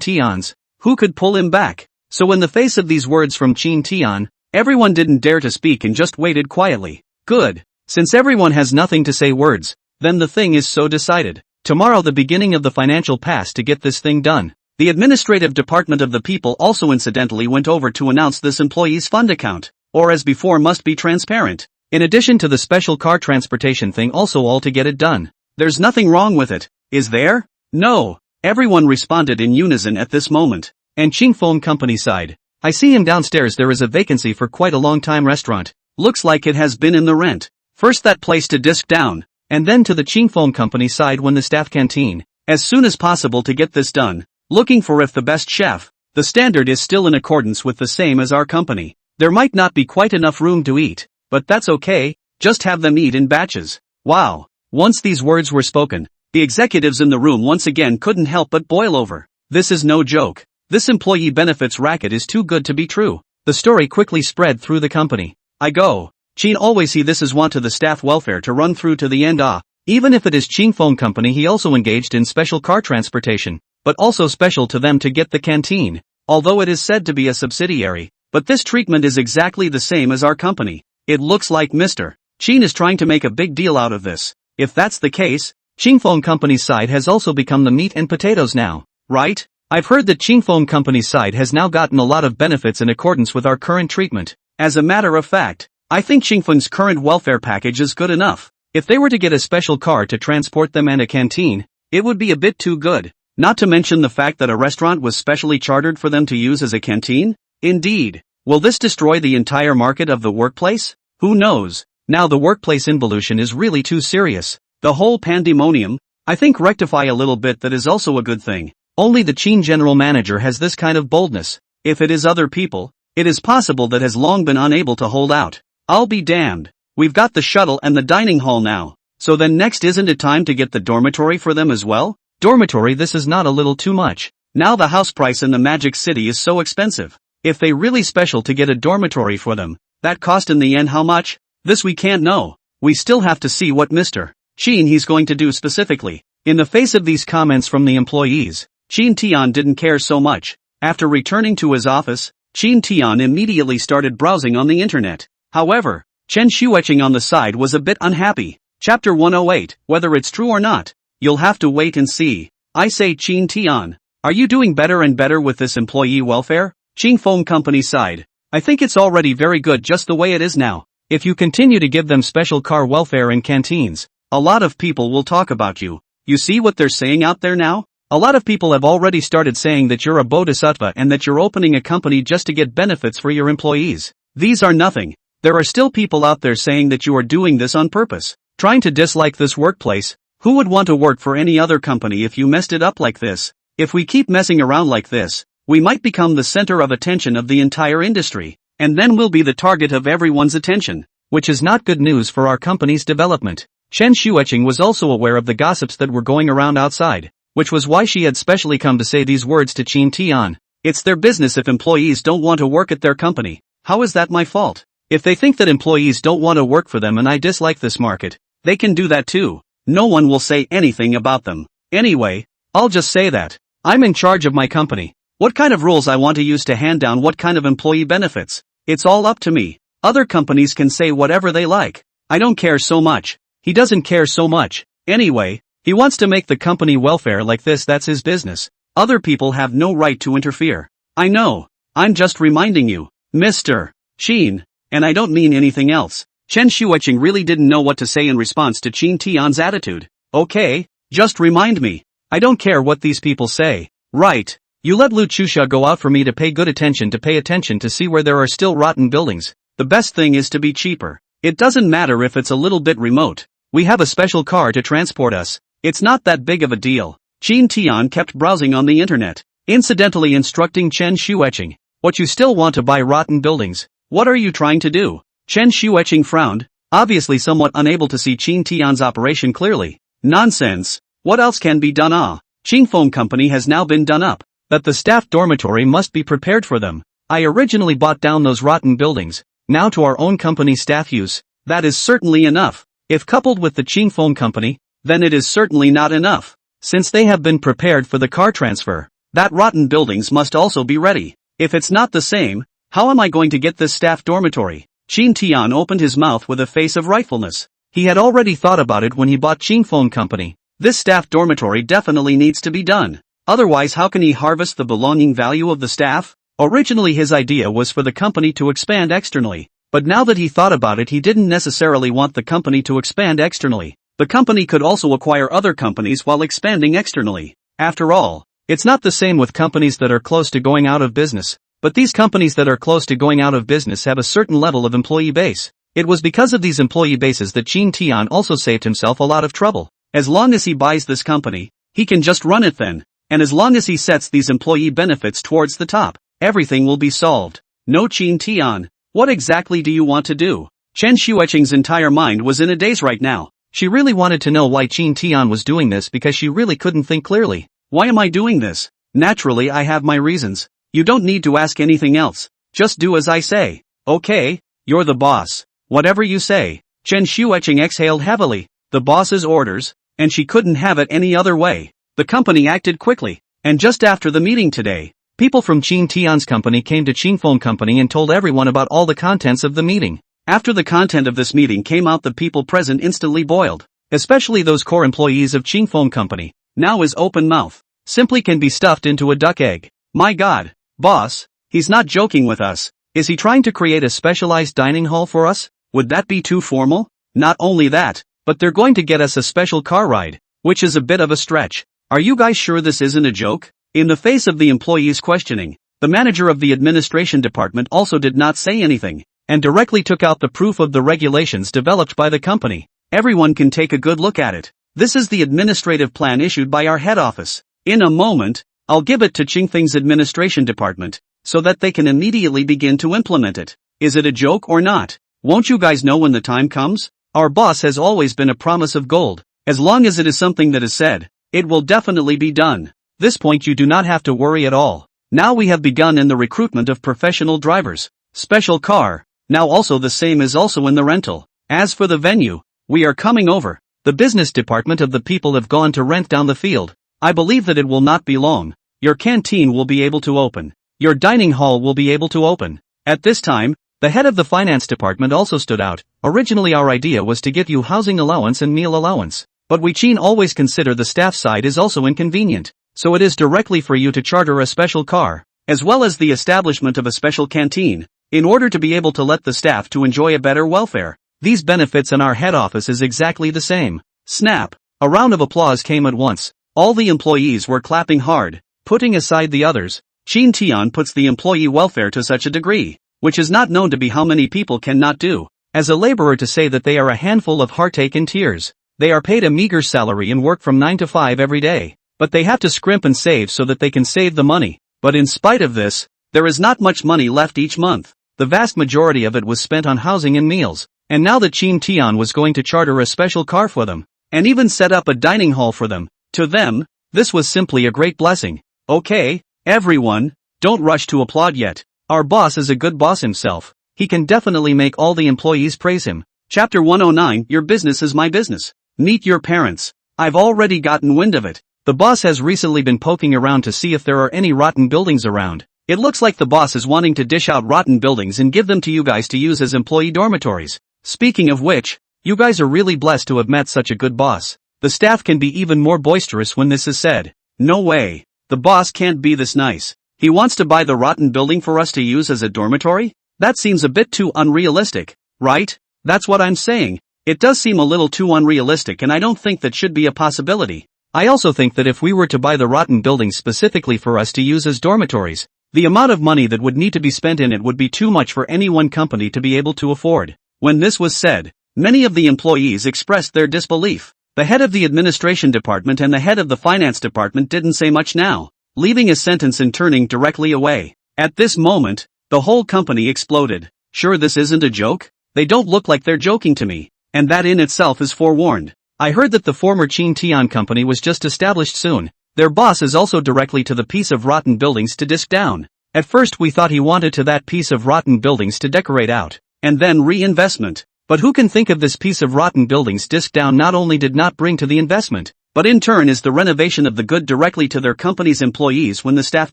Tian's, who could pull him back? So in the face of these words from Qin Tian, everyone didn't dare to speak and just waited quietly. Good. Since everyone has nothing to say words, then the thing is so decided. Tomorrow the beginning of the financial pass to get this thing done. The administrative department of the people also incidentally went over to announce this employee's fund account, or as before must be transparent. In addition to the special car transportation thing also all to get it done. There's nothing wrong with it, is there? No. Everyone responded in unison at this moment. And Qing Phone Company side. I see him downstairs, there is a vacancy for quite a long time restaurant. Looks like it has been in the rent. First that place to disk down, and then to the Qing Phone Company side when the staff canteen. As soon as possible to get this done. Looking for if the best chef. The standard is still in accordance with the same as our company. There might not be quite enough room to eat, but that's okay, just have them eat in batches. Wow. Once these words were spoken, the executives in the room once again couldn't help but boil over. This is no joke. This employee benefits racket is too good to be true. The story quickly spread through the company. Qin always see this as want to the staff welfare to run through to the end. Even if it is Qing Phone Company, he also engaged in special car transportation, but also special to them to get the canteen, although it is said to be a subsidiary, but this treatment is exactly the same as our company. It looks like Mr. Qin is trying to make a big deal out of this. If that's the case, Qing Phone Company's side has also become the meat and potatoes now, right? I've heard that Qing Phone Company's side has now gotten a lot of benefits in accordance with our current treatment. As a matter of fact, I think Qing Phone's current welfare package is good enough. If they were to get a special car to transport them and a canteen, it would be a bit too good. Not to mention the fact that a restaurant was specially chartered for them to use as a canteen? Indeed. Will this destroy the entire market of the workplace? Who knows? Now the workplace involution is really too serious. The whole pandemonium, I think rectify a little bit, that is also a good thing. Only the Qin general manager has this kind of boldness. If it is other people, it is possible that has long been unable to hold out. I'll be damned. We've got the shuttle and the dining hall now. So then next isn't it time to get the dormitory for them as well? Dormitory, this is not a little too much. Now the house price in the Magic City is so expensive. If they really special to get a dormitory for them, that cost in the end how much? This we can't know. We still have to see what Mr. Qin he's going to do specifically. In the face of these comments from the employees, Qin Tian didn't care so much. After returning to his office, Qin Tian immediately started browsing on the internet. However, Chen Xueqing on the side was a bit unhappy. Chapter 108, whether it's true or not, you'll have to wait and see. I say Qin Tian, are you doing better and better with this employee welfare? Qing Phone Company side, I think it's already very good just the way it is now. If you continue to give them special car welfare and canteens, a lot of people will talk about you. You see what they're saying out there now? A lot of people have already started saying that you're a bodhisattva and that you're opening a company just to get benefits for your employees. These are nothing. There are still people out there saying that you are doing this on purpose, trying to dislike this workplace. Who would want to work for any other company if you messed it up like this? If we keep messing around like this, we might become the center of attention of the entire industry, and then we'll be the target of everyone's attention, which is not good news for our company's development. Chen Xueqing was also aware of the gossips that were going around outside, which was why she had specially come to say these words to Qin Tian. It's their business if employees don't want to work at their company. How is that my fault? If they think that employees don't want to work for them and I dislike this market, they can do that too. No one will say anything about them. Anyway, I'll just say that I'm in charge of my company. What kind of rules I want to use to hand down what kind of employee benefits, it's all up to me. Other companies can say whatever they like. I don't care so much. He doesn't care so much. Anyway, he wants to make the company welfare like this, that's his business. Other people have no right to interfere. I know. I'm just reminding you, Mr. Qin, and I don't mean anything else. Chen Shuiqing really didn't know what to say in response to Qin Tian's attitude. Okay, just remind me. I don't care what these people say. Right. You let Lu Chusha go out for me to pay attention to see where there are still rotten buildings. The best thing is to be cheaper. It doesn't matter if it's a little bit remote. We have a special car to transport us. It's not that big of a deal. Qin Tian kept browsing on the internet, incidentally instructing Chen Shuiqing. What, you still want to buy rotten buildings? What are you trying to do? Chen Shuiqing frowned, obviously somewhat unable to see Qin Tian's operation clearly. Nonsense. What else can be done? Qin Phone Company has now been done up. That the staff dormitory must be prepared for them. I originally bought down those rotten buildings. Now to our own company staff use. That is certainly enough. If coupled with the Qin Phone Company, then it is certainly not enough. Since they have been prepared for the car transfer, that rotten buildings must also be ready. If it's not the same, how am I going to get this staff dormitory? Qin Tian opened his mouth with a face of rightfulness. He had already thought about it when he bought Qin Phone Company. This staff dormitory definitely needs to be done. Otherwise, how can he harvest the belonging value of the staff? Originally his idea was for the company to expand externally, but now that he thought about it, he didn't necessarily want the company to expand externally. The company could also acquire other companies while expanding externally. After all, it's not the same with companies that are close to going out of business, but these companies that are close to going out of business have a certain level of employee base. It was because of these employee bases that Qin Tian also saved himself a lot of trouble. As long as he buys this company, he can just run it then. And as long as he sets these employee benefits towards the top, everything will be solved. No, Qin Tian, what exactly do you want to do? Chen Shuiqing's entire mind was in a daze right now. She really wanted to know why Qin Tian was doing this because she really couldn't think clearly. Why am I doing this? Naturally, I have my reasons. You don't need to ask anything else. Just do as I say. Okay, you're the boss. Whatever you say. Chen Shuiqing exhaled heavily. The boss's orders, and she couldn't have it any other way. The company acted quickly, and just after the meeting today, people from Qin Tian's company came to Qin Phone Company and told everyone about all the contents of the meeting. After the content of this meeting came out, the people present instantly boiled, especially those core employees of Qin Phone Company. Now his open mouth simply can be stuffed into a duck egg. My God, boss, he's not joking with us. Is he trying to create a specialized dining hall for us? Would that be too formal? Not only that, but they're going to get us a special car ride, which is a bit of a stretch. Are you guys sure this isn't a joke? In the face of the employees' questioning, the manager of the administration department also did not say anything, and directly took out the proof of the regulations developed by the company. Everyone can take a good look at it. This is the administrative plan issued by our head office. In a moment, I'll give it to Qingfeng's administration department, so that they can immediately begin to implement it. Is it a joke or not? Won't you guys know when the time comes? Our boss has always been a promise of gold. As long as it is something that is said, it will definitely be done. This point you do not have to worry at all. Now we have begun in the recruitment of professional drivers. Special car. Now also the same is also in the rental. As for the venue, we are coming over. The business department of the people have gone to rent down the field. I believe that it will not be long. Your canteen will be able to open. Your dining hall will be able to open. At this time, the head of the finance department also stood out. Originally our idea was to give you housing allowance and meal allowance. But we Qin always consider the staff side is also inconvenient, so it is directly for you to charter a special car, as well as the establishment of a special canteen, in order to be able to let the staff to enjoy a better welfare. These benefits in our head office is exactly the same. Snap! A round of applause came at once. All the employees were clapping hard, putting aside the others. Qin Tian puts the employee welfare to such a degree, which is not known to be how many people cannot do. As a laborer to say that they are a handful of heartache and tears. They are paid a meager salary and work from 9 to 5 every day, but they have to scrimp and save so that they can save the money. But in spite of this, there is not much money left each month. The vast majority of it was spent on housing and meals, and now that Qin Tian was going to charter a special car for them, and even set up a dining hall for them. To them, this was simply a great blessing. Okay, everyone, don't rush to applaud yet. Our boss is a good boss himself. He can definitely make all the employees praise him. Chapter 109, Your business is my business. Meet your parents. I've already gotten wind of it. The boss has recently been poking around to see if there are any rotten buildings around. It looks like the boss is wanting to dish out rotten buildings and give them to you guys to use as employee dormitories. Speaking of which, you guys are really blessed to have met such a good boss. The staff can be even more boisterous when this is said. No way. The boss can't be this nice. He wants to buy the rotten building for us to use as a dormitory? That seems a bit too unrealistic, right? That's what I'm saying. It does seem a little too unrealistic, and I don't think that should be a possibility. I also think that if we were to buy the rotten buildings specifically for us to use as dormitories, the amount of money that would need to be spent in it would be too much for any one company to be able to afford. When this was said, many of the employees expressed their disbelief. The head of the administration department and the head of the finance department didn't say much now, leaving a sentence and turning directly away. At this moment, the whole company exploded. Sure, this isn't a joke? They don't look like they're joking to me, and that in itself is forewarned. I heard that the former Chin Tian company was just established soon. Their boss is also directly to the piece of rotten buildings to disk down. At first we thought he wanted to that piece of rotten buildings to decorate out, and then reinvestment. But who can think of this piece of rotten buildings disk down not only did not bring to the investment, but in turn is the renovation of the good directly to their company's employees when the staff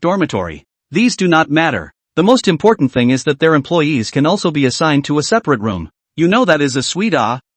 dormitory. These do not matter. The most important thing is that their employees can also be assigned to a separate room. You know that is a sweet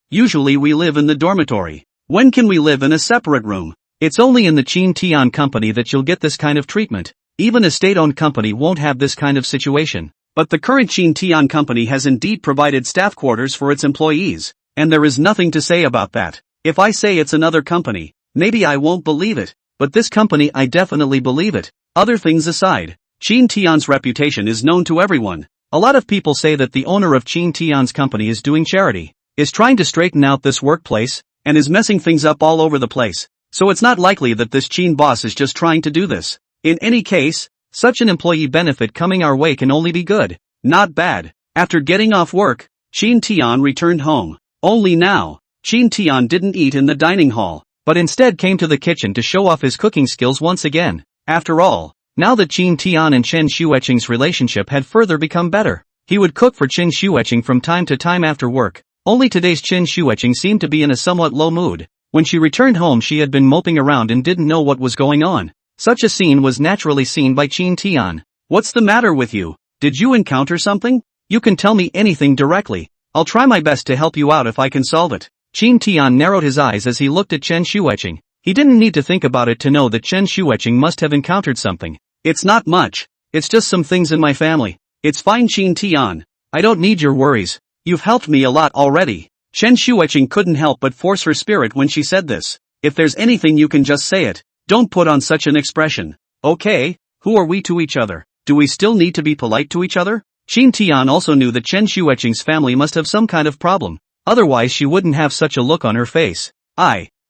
Usually we live in the dormitory. When can we live in a separate room? It's only in the Chin Tian company that you'll get this kind of treatment. Even a state-owned company won't have this kind of situation. But the current Chin Tian company has indeed provided staff quarters for its employees, and there is nothing to say about that. If I say it's another company, maybe I won't believe it, but this company I definitely believe it. Other things aside, Chin Tian's reputation is known to everyone. A lot of people say that the owner of Chin Tian's company is doing charity, is trying to straighten out this workplace, and is messing things up all over the place. So it's not likely that this Chin boss is just trying to do this. In any case, such an employee benefit coming our way can only be good, not bad. After getting off work, Chin Tian returned home. Only now, Chin Tian didn't eat in the dining hall, but instead came to the kitchen to show off his cooking skills once again. After all, now that Chin Tian and Chen Xueqing's relationship had further become better, he would cook for Chen Xueqing from time to time after work. Only today's Chen Xueqing seemed to be in a somewhat low mood. When she returned home she had been moping around and didn't know what was going on. Such a scene was naturally seen by Chin Tian. What's the matter with you? Did you encounter something? You can tell me anything directly. I'll try my best to help you out if I can solve it. Chin Tian narrowed his eyes as he looked at Chen Xueqing. He didn't need to think about it to know that Chen Xueqing must have encountered something. It's not much. It's just some things in my family. It's fine, Chin Tian. I don't need your worries. You've helped me a lot already. Chen Xueqing couldn't help but force her spirit when she said this. If there's anything you can just say it. Don't put on such an expression. Okay, who are we to each other? Do we still need to be polite to each other? Chin Tian also knew that Chen Xueqing's family must have some kind of problem. Otherwise she wouldn't have such a look on her face.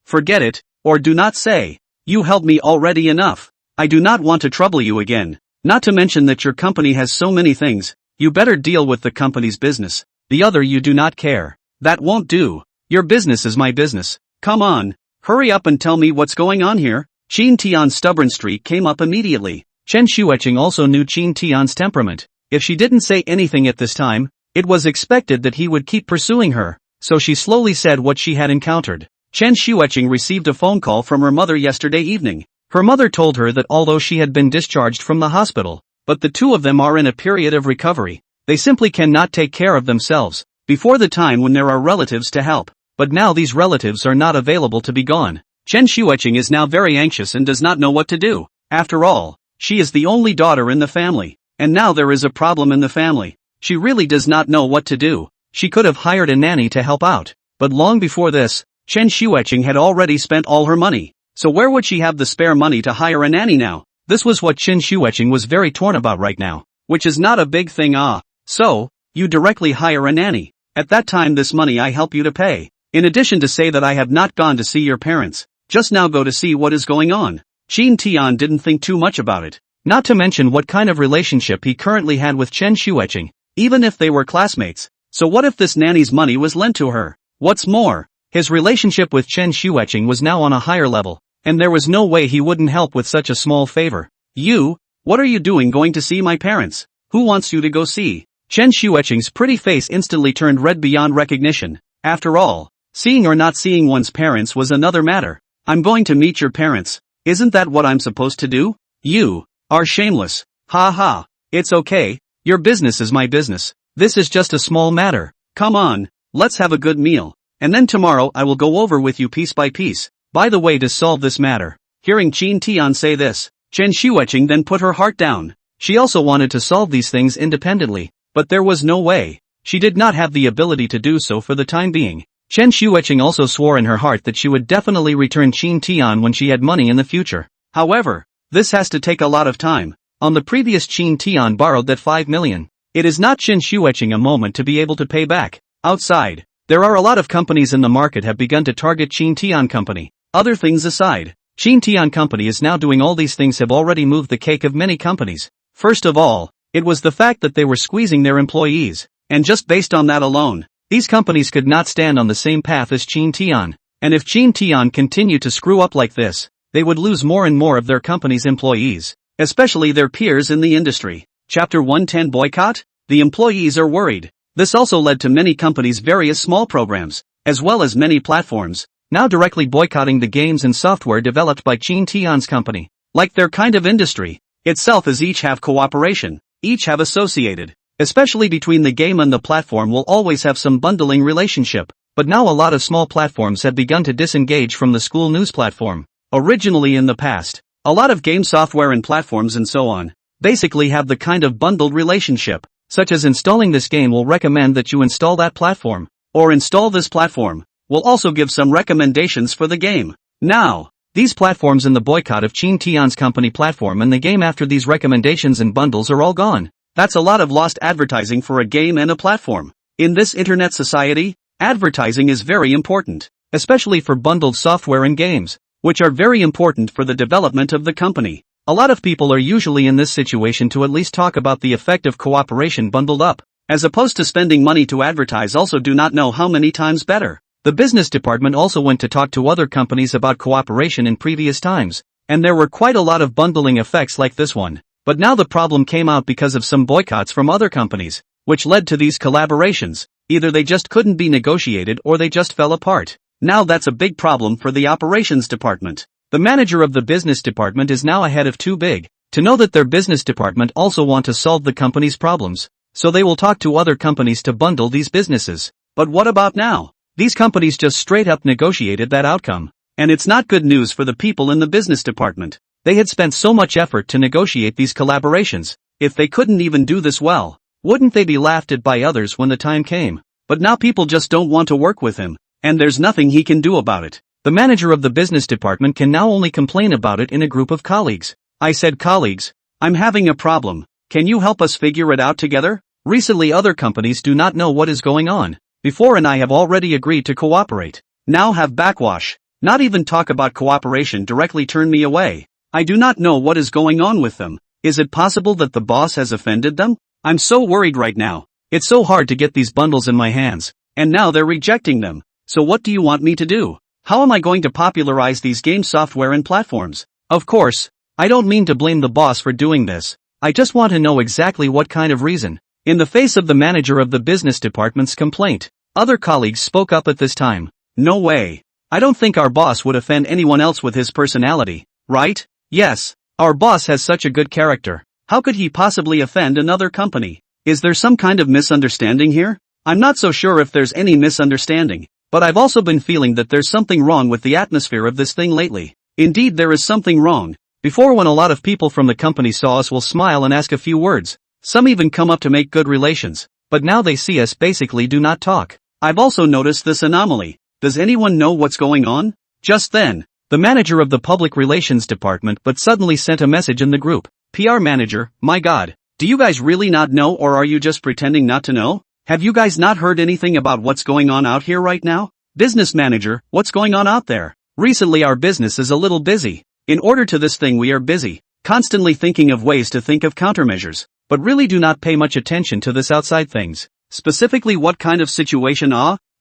Forget it, or do not say. You helped me already enough. I do not want to trouble you again. Not to mention that your company has so many things. You better deal with the company's business. The other you do not care. That won't do. Your business is my business. Come on, hurry up and tell me what's going on here. Chin Tian's stubborn streak came up immediately. Chen Xueqing also knew Chin Tian's temperament. If she didn't say anything at this time, it was expected that he would keep pursuing her, so she slowly said what she had encountered. Chen Xueqing received a phone call from her mother yesterday evening. Her mother told her that although she had been discharged from the hospital, but the two of them are in a period of recovery. They simply cannot take care of themselves, before the time when there are relatives to help. But now these relatives are not available to be gone. Chen Xueqing is now very anxious and does not know what to do. After all, she is the only daughter in the family, and now there is a problem in the family. She really does not know what to do. She could have hired a nanny to help out, but long before this, Chen Xueqing had already spent all her money. So where would she have the spare money to hire a nanny now? This was what Chen Xueqing was very torn about right now, which is not a big thing. So, you directly hire a nanny. At that time this money I help you to pay. In addition to say that I have not gone to see your parents. Just now go to see what is going on. Chin Tian didn't think too much about it. Not to mention what kind of relationship he currently had with Chen Xueqing, even if they were classmates. So what if this nanny's money was lent to her? What's more, his relationship with Chen Xueqing was now on a higher level, and there was no way he wouldn't help with such a small favor. What are you doing going to see my parents? Who wants you to go see? Chen Xueqing's pretty face instantly turned red beyond recognition. After all, seeing or not seeing one's parents was another matter. I'm going to meet your parents. Isn't that what I'm supposed to do? You are shameless. Ha ha. It's okay. Your business is my business. This is just a small matter. Come on, let's have a good meal. And then tomorrow I will go over with you piece by piece. By the way, to solve this matter. Hearing Qin Tian say this, Chen Xueqing then put her heart down. She also wanted to solve these things independently, but there was no way. She did not have the ability to do so for the time being. Chen Xueqing also swore in her heart that she would definitely return Qin Tian when she had money in the future. However, this has to take a lot of time. On the previous Qin Tian borrowed that 5 million. It is not Chen Xueqing a moment to be able to pay back. Outside, there are a lot of companies in the market have begun to target Qin Tian Company. Other things aside, Qin Tian Company is now doing all these things have already moved the cake of many companies. First of all, it was the fact that they were squeezing their employees, and just based on that alone, these companies could not stand on the same path as Qin Tian. And if Qin Tian continued to screw up like this, they would lose more and more of their company's employees, especially their peers in the industry. Chapter 110 Boycott? The employees are worried. This also led to many companies' various small programs, as well as many platforms, now directly boycotting the games and software developed by Qin Tian's company. Like their kind of industry itself is each have cooperation, each have associated, especially between the game and the platform will always have some bundling relationship, but now a lot of small platforms have begun to disengage from the school news platform. Originally in the past, a lot of game software and platforms and so on, basically have the kind of bundled relationship, such as installing this game will recommend that you install that platform, or install this platform, will also give some recommendations for the game. Now, these platforms in the boycott of Qin Tian's company platform and the game after these recommendations and bundles are all gone. That's a lot of lost advertising for a game and a platform. In this internet society, advertising is very important, especially for bundled software and games, which are very important for the development of the company. A lot of people are usually in this situation to at least talk about the effect of cooperation bundled up, as opposed to spending money to advertise also do not know how many times better. The business department also went to talk to other companies about cooperation in previous times, and there were quite a lot of bundling effects like this one. But now the problem came out because of some boycotts from other companies, which led to these collaborations. Either they just couldn't be negotiated or they just fell apart. Now that's a big problem for the operations department. The manager of the business department is now ahead of too big to know that their business department also want to solve the company's problems, so they will talk to other companies to bundle these businesses. But what about now? These companies just straight up negotiated that outcome, and it's not good news for the people in the business department. They had spent so much effort to negotiate these collaborations. If they couldn't even do this well, wouldn't they be laughed at by others when the time came? But now people just don't want to work with him, and there's nothing he can do about it. The manager of the business department can now only complain about it in a group of colleagues. I said, colleagues, I'm having a problem. Can you help us figure it out together? Recently other companies do not know what is going on. Before and I have already agreed to cooperate. Now have backwash. Not even talk about cooperation directly turn me away. I do not know what is going on with them. Is it possible that the boss has offended them? I'm so worried right now. It's so hard to get these bundles in my hands, and now they're rejecting them. So what do you want me to do? How am I going to popularize these game software and platforms? Of course, I don't mean to blame the boss for doing this. I just want to know exactly what kind of reason. In the face of the manager of the business department's complaint, other colleagues spoke up at this time. No way. I don't think our boss would offend anyone else with his personality, right? Yes, our boss has such a good character. How could he possibly offend another company? Is there some kind of misunderstanding here? I'm not so sure if there's any misunderstanding, but I've also been feeling that there's something wrong with the atmosphere of this thing lately. Indeed there is something wrong. Before when a lot of people from the company saw us will smile and ask a few words. Some even come up to make good relations, but now they see us basically do not talk. I've also noticed this anomaly. Does anyone know what's going on? Just then, the manager of the public relations department but suddenly sent a message in the group. PR manager, my god, do you guys really not know or are you just pretending not to know? Have you guys not heard anything about what's going on out here right now? Business manager, what's going on out there? Recently our business is a little busy. In order to this thing we are busy, constantly thinking of ways to think of countermeasures. But really do not pay much attention to this outside things. Specifically what kind of situation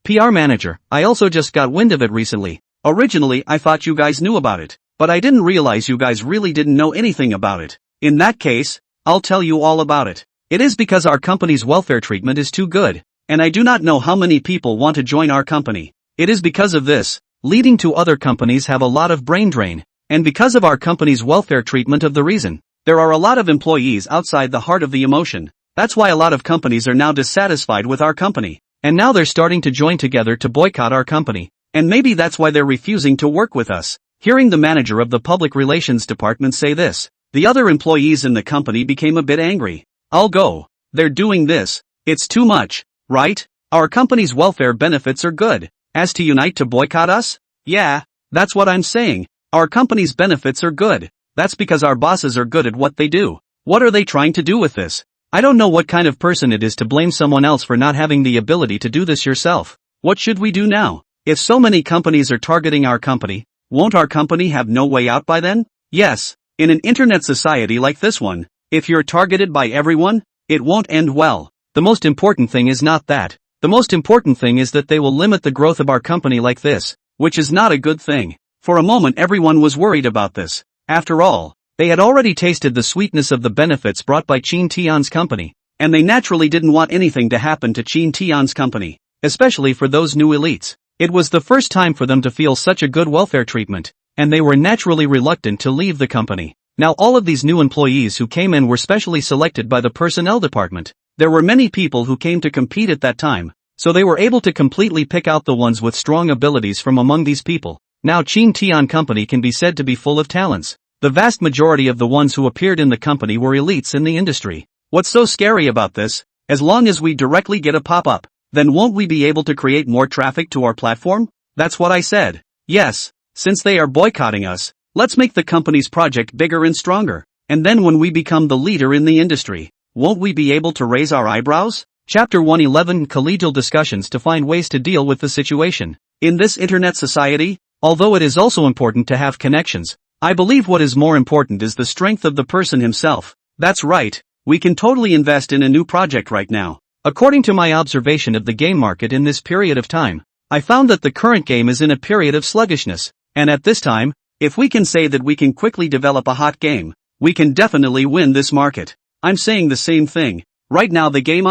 PR manager, I also just got wind of it recently. Originally I thought you guys knew about it, but I didn't realize you guys really didn't know anything about it. In that case, I'll tell you all about it. It is because our company's welfare treatment is too good. and I do not know how many people want to join our company. It is because of this, leading to other companies have a lot of brain drain, and because of our company's welfare treatment of the reason. There are a lot of employees outside the heart of the emotion. That's why a lot of companies are now dissatisfied with our company, and now they're starting to join together to boycott our company, and maybe that's why they're refusing to work with us. Hearing the manager of the public relations department say this, the other employees in the company became a bit angry. I'll go. They're doing this. It's too much, right? Our company's welfare benefits are good. As to unite to boycott us? Yeah, that's what I'm saying. Our company's benefits are good. That's because our bosses are good at what they do. What are they trying to do with this? I don't know what kind of person it is to blame someone else for not having the ability to do this yourself. What should we do now? If so many companies are targeting our company, won't our company have no way out by then? Yes, in an internet society like this one, if you're targeted by everyone, it won't end well. The most important thing is not that. The most important thing is that they will limit the growth of our company like this, which is not a good thing. For a moment everyone was worried about this. After all, they had already tasted the sweetness of the benefits brought by Qin Tian's company, and they naturally didn't want anything to happen to Qin Tian's company, especially for those new elites. It was the first time for them to feel such a good welfare treatment, and they were naturally reluctant to leave the company. Now all of these new employees who came in were specially selected by the personnel department. There were many people who came to compete at that time, so they were able to completely pick out the ones with strong abilities from among these people. Now Qin Tian company can be said to be full of talents. The vast majority of the ones who appeared in the company were elites in the industry. What's so scary about this? As long as we directly get a pop-up, then won't we be able to create more traffic to our platform? That's what I said. Yes, since they are boycotting us, let's make the company's project bigger and stronger. And then when we become the leader in the industry, won't we be able to raise our eyebrows? Chapter 111 Collegial Discussions to find ways to deal with the situation. In this internet society, although it is also important to have connections, I believe what is more important is the strength of the person himself. That's right, we can totally invest in a new project right now. According to my observation of the game market in this period of time, I found that the current game is in a period of sluggishness, and at this time, if we can say that we can quickly develop a hot game, we can definitely win this market. I'm saying the same thing. Right now the game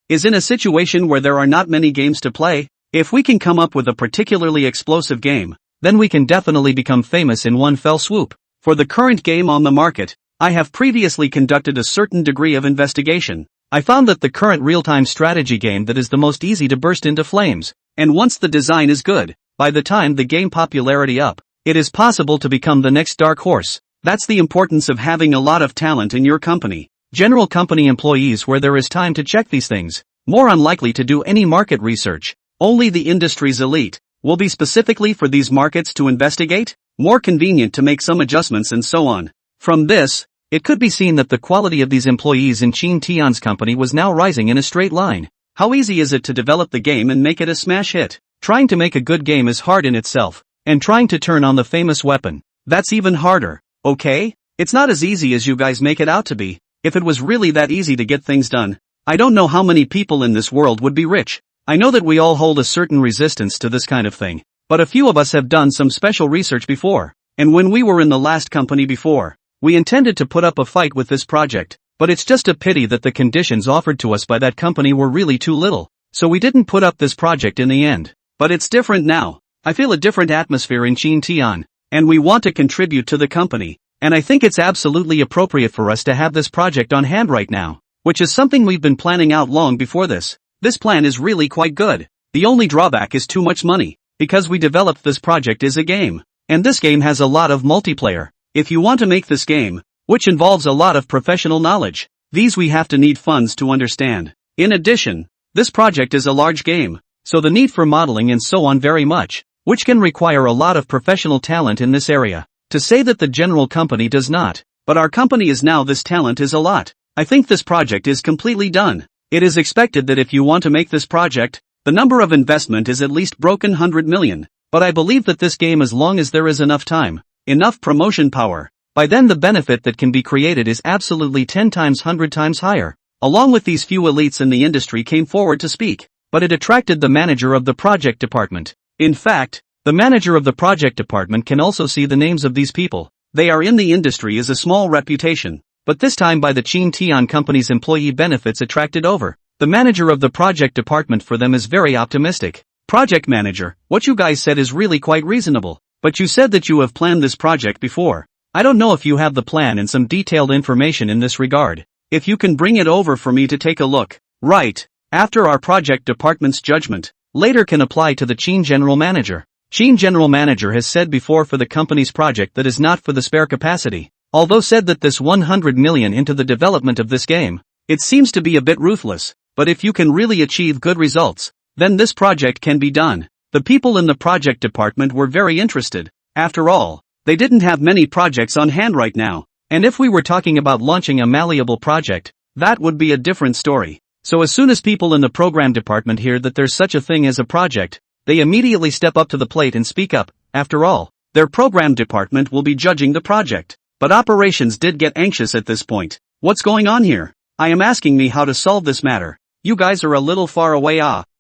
is in a situation where there are not many games to play. If we can come up with a particularly explosive game, then we can definitely become famous in one fell swoop. For the current game on the market, I have previously conducted a certain degree of investigation. I found that the current real-time strategy game that is the most easy to burst into flames, and once the design is good, by the time the game popularity up, it is possible to become the next dark horse. That's the importance of having a lot of talent in your company. General company employees where there is time to check these things, more unlikely to do any market research. Only the industry's elite will be specifically for these markets to investigate, more convenient to make some adjustments and so on. From this, it could be seen that the quality of these employees in Qin Tian's company was now rising in a straight line. How easy is it to develop the game and make it a smash hit? Trying to make a good game is hard in itself, and trying to turn on the famous weapon, that's even harder, okay? It's not as easy as you guys make it out to be. If it was really that easy to get things done, I don't know how many people in this world would be rich. I know that we all hold a certain resistance to this kind of thing, but a few of us have done some special research before, and when we were in the last company before, we intended to put up a fight with this project, but it's just a pity that the conditions offered to us by that company were really too little, so we didn't put up this project in the end. But it's different now. I feel a different atmosphere in Qin Tian, and we want to contribute to the company, and I think it's absolutely appropriate for us to have this project on hand right now, which is something we've been planning out long before this. This plan is really quite good. The only drawback is too much money, because we developed this project as a game, and this game has a lot of multiplayer. If you want to make this game, which involves a lot of professional knowledge, these we have to need funds to understand. In addition, this project is a large game, so the need for modeling and so on very much, which can require a lot of professional talent in this area. To say that the general company does not, but our company is now this talent is a lot. I think this project is completely done. It is expected that if you want to make this project, the number of investment is at least broken 100 million, but I believe that this game as long as there is enough time, enough promotion power, by then the benefit that can be created is absolutely 10 times 100 times higher. Along with these few elites in the industry came forward to speak, but it attracted the manager of the project department. In fact, the manager of the project department can also see the names of these people. They are in the industry as a small reputation. But this time by the Qin Tian company's employee benefits attracted over. The manager of the project department for them is very optimistic. Project manager, what you guys said is really quite reasonable. But you said that you have planned this project before. I don't know if you have the plan and some detailed information in this regard. If you can bring it over for me to take a look. Right. After our project department's judgment, later can apply to the Chin general manager. Chin general manager has said before for the company's project that is not for the spare capacity. Although said that this 100 million into the development of this game, it seems to be a bit ruthless, but if you can really achieve good results, then this project can be done. The people in the project department were very interested. After all, they didn't have many projects on hand right now, and if we were talking about launching a malleable project, that would be a different story. So as soon as people in the program department hear that there's such a thing as a project, they immediately step up to the plate and speak up. After all, their program department will be judging the project. But operations did get anxious at this point. What's going on here? I am asking me how to solve this matter. You guys are a little far away.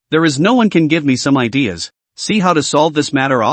There is no one can give me some ideas. See how to solve this matter.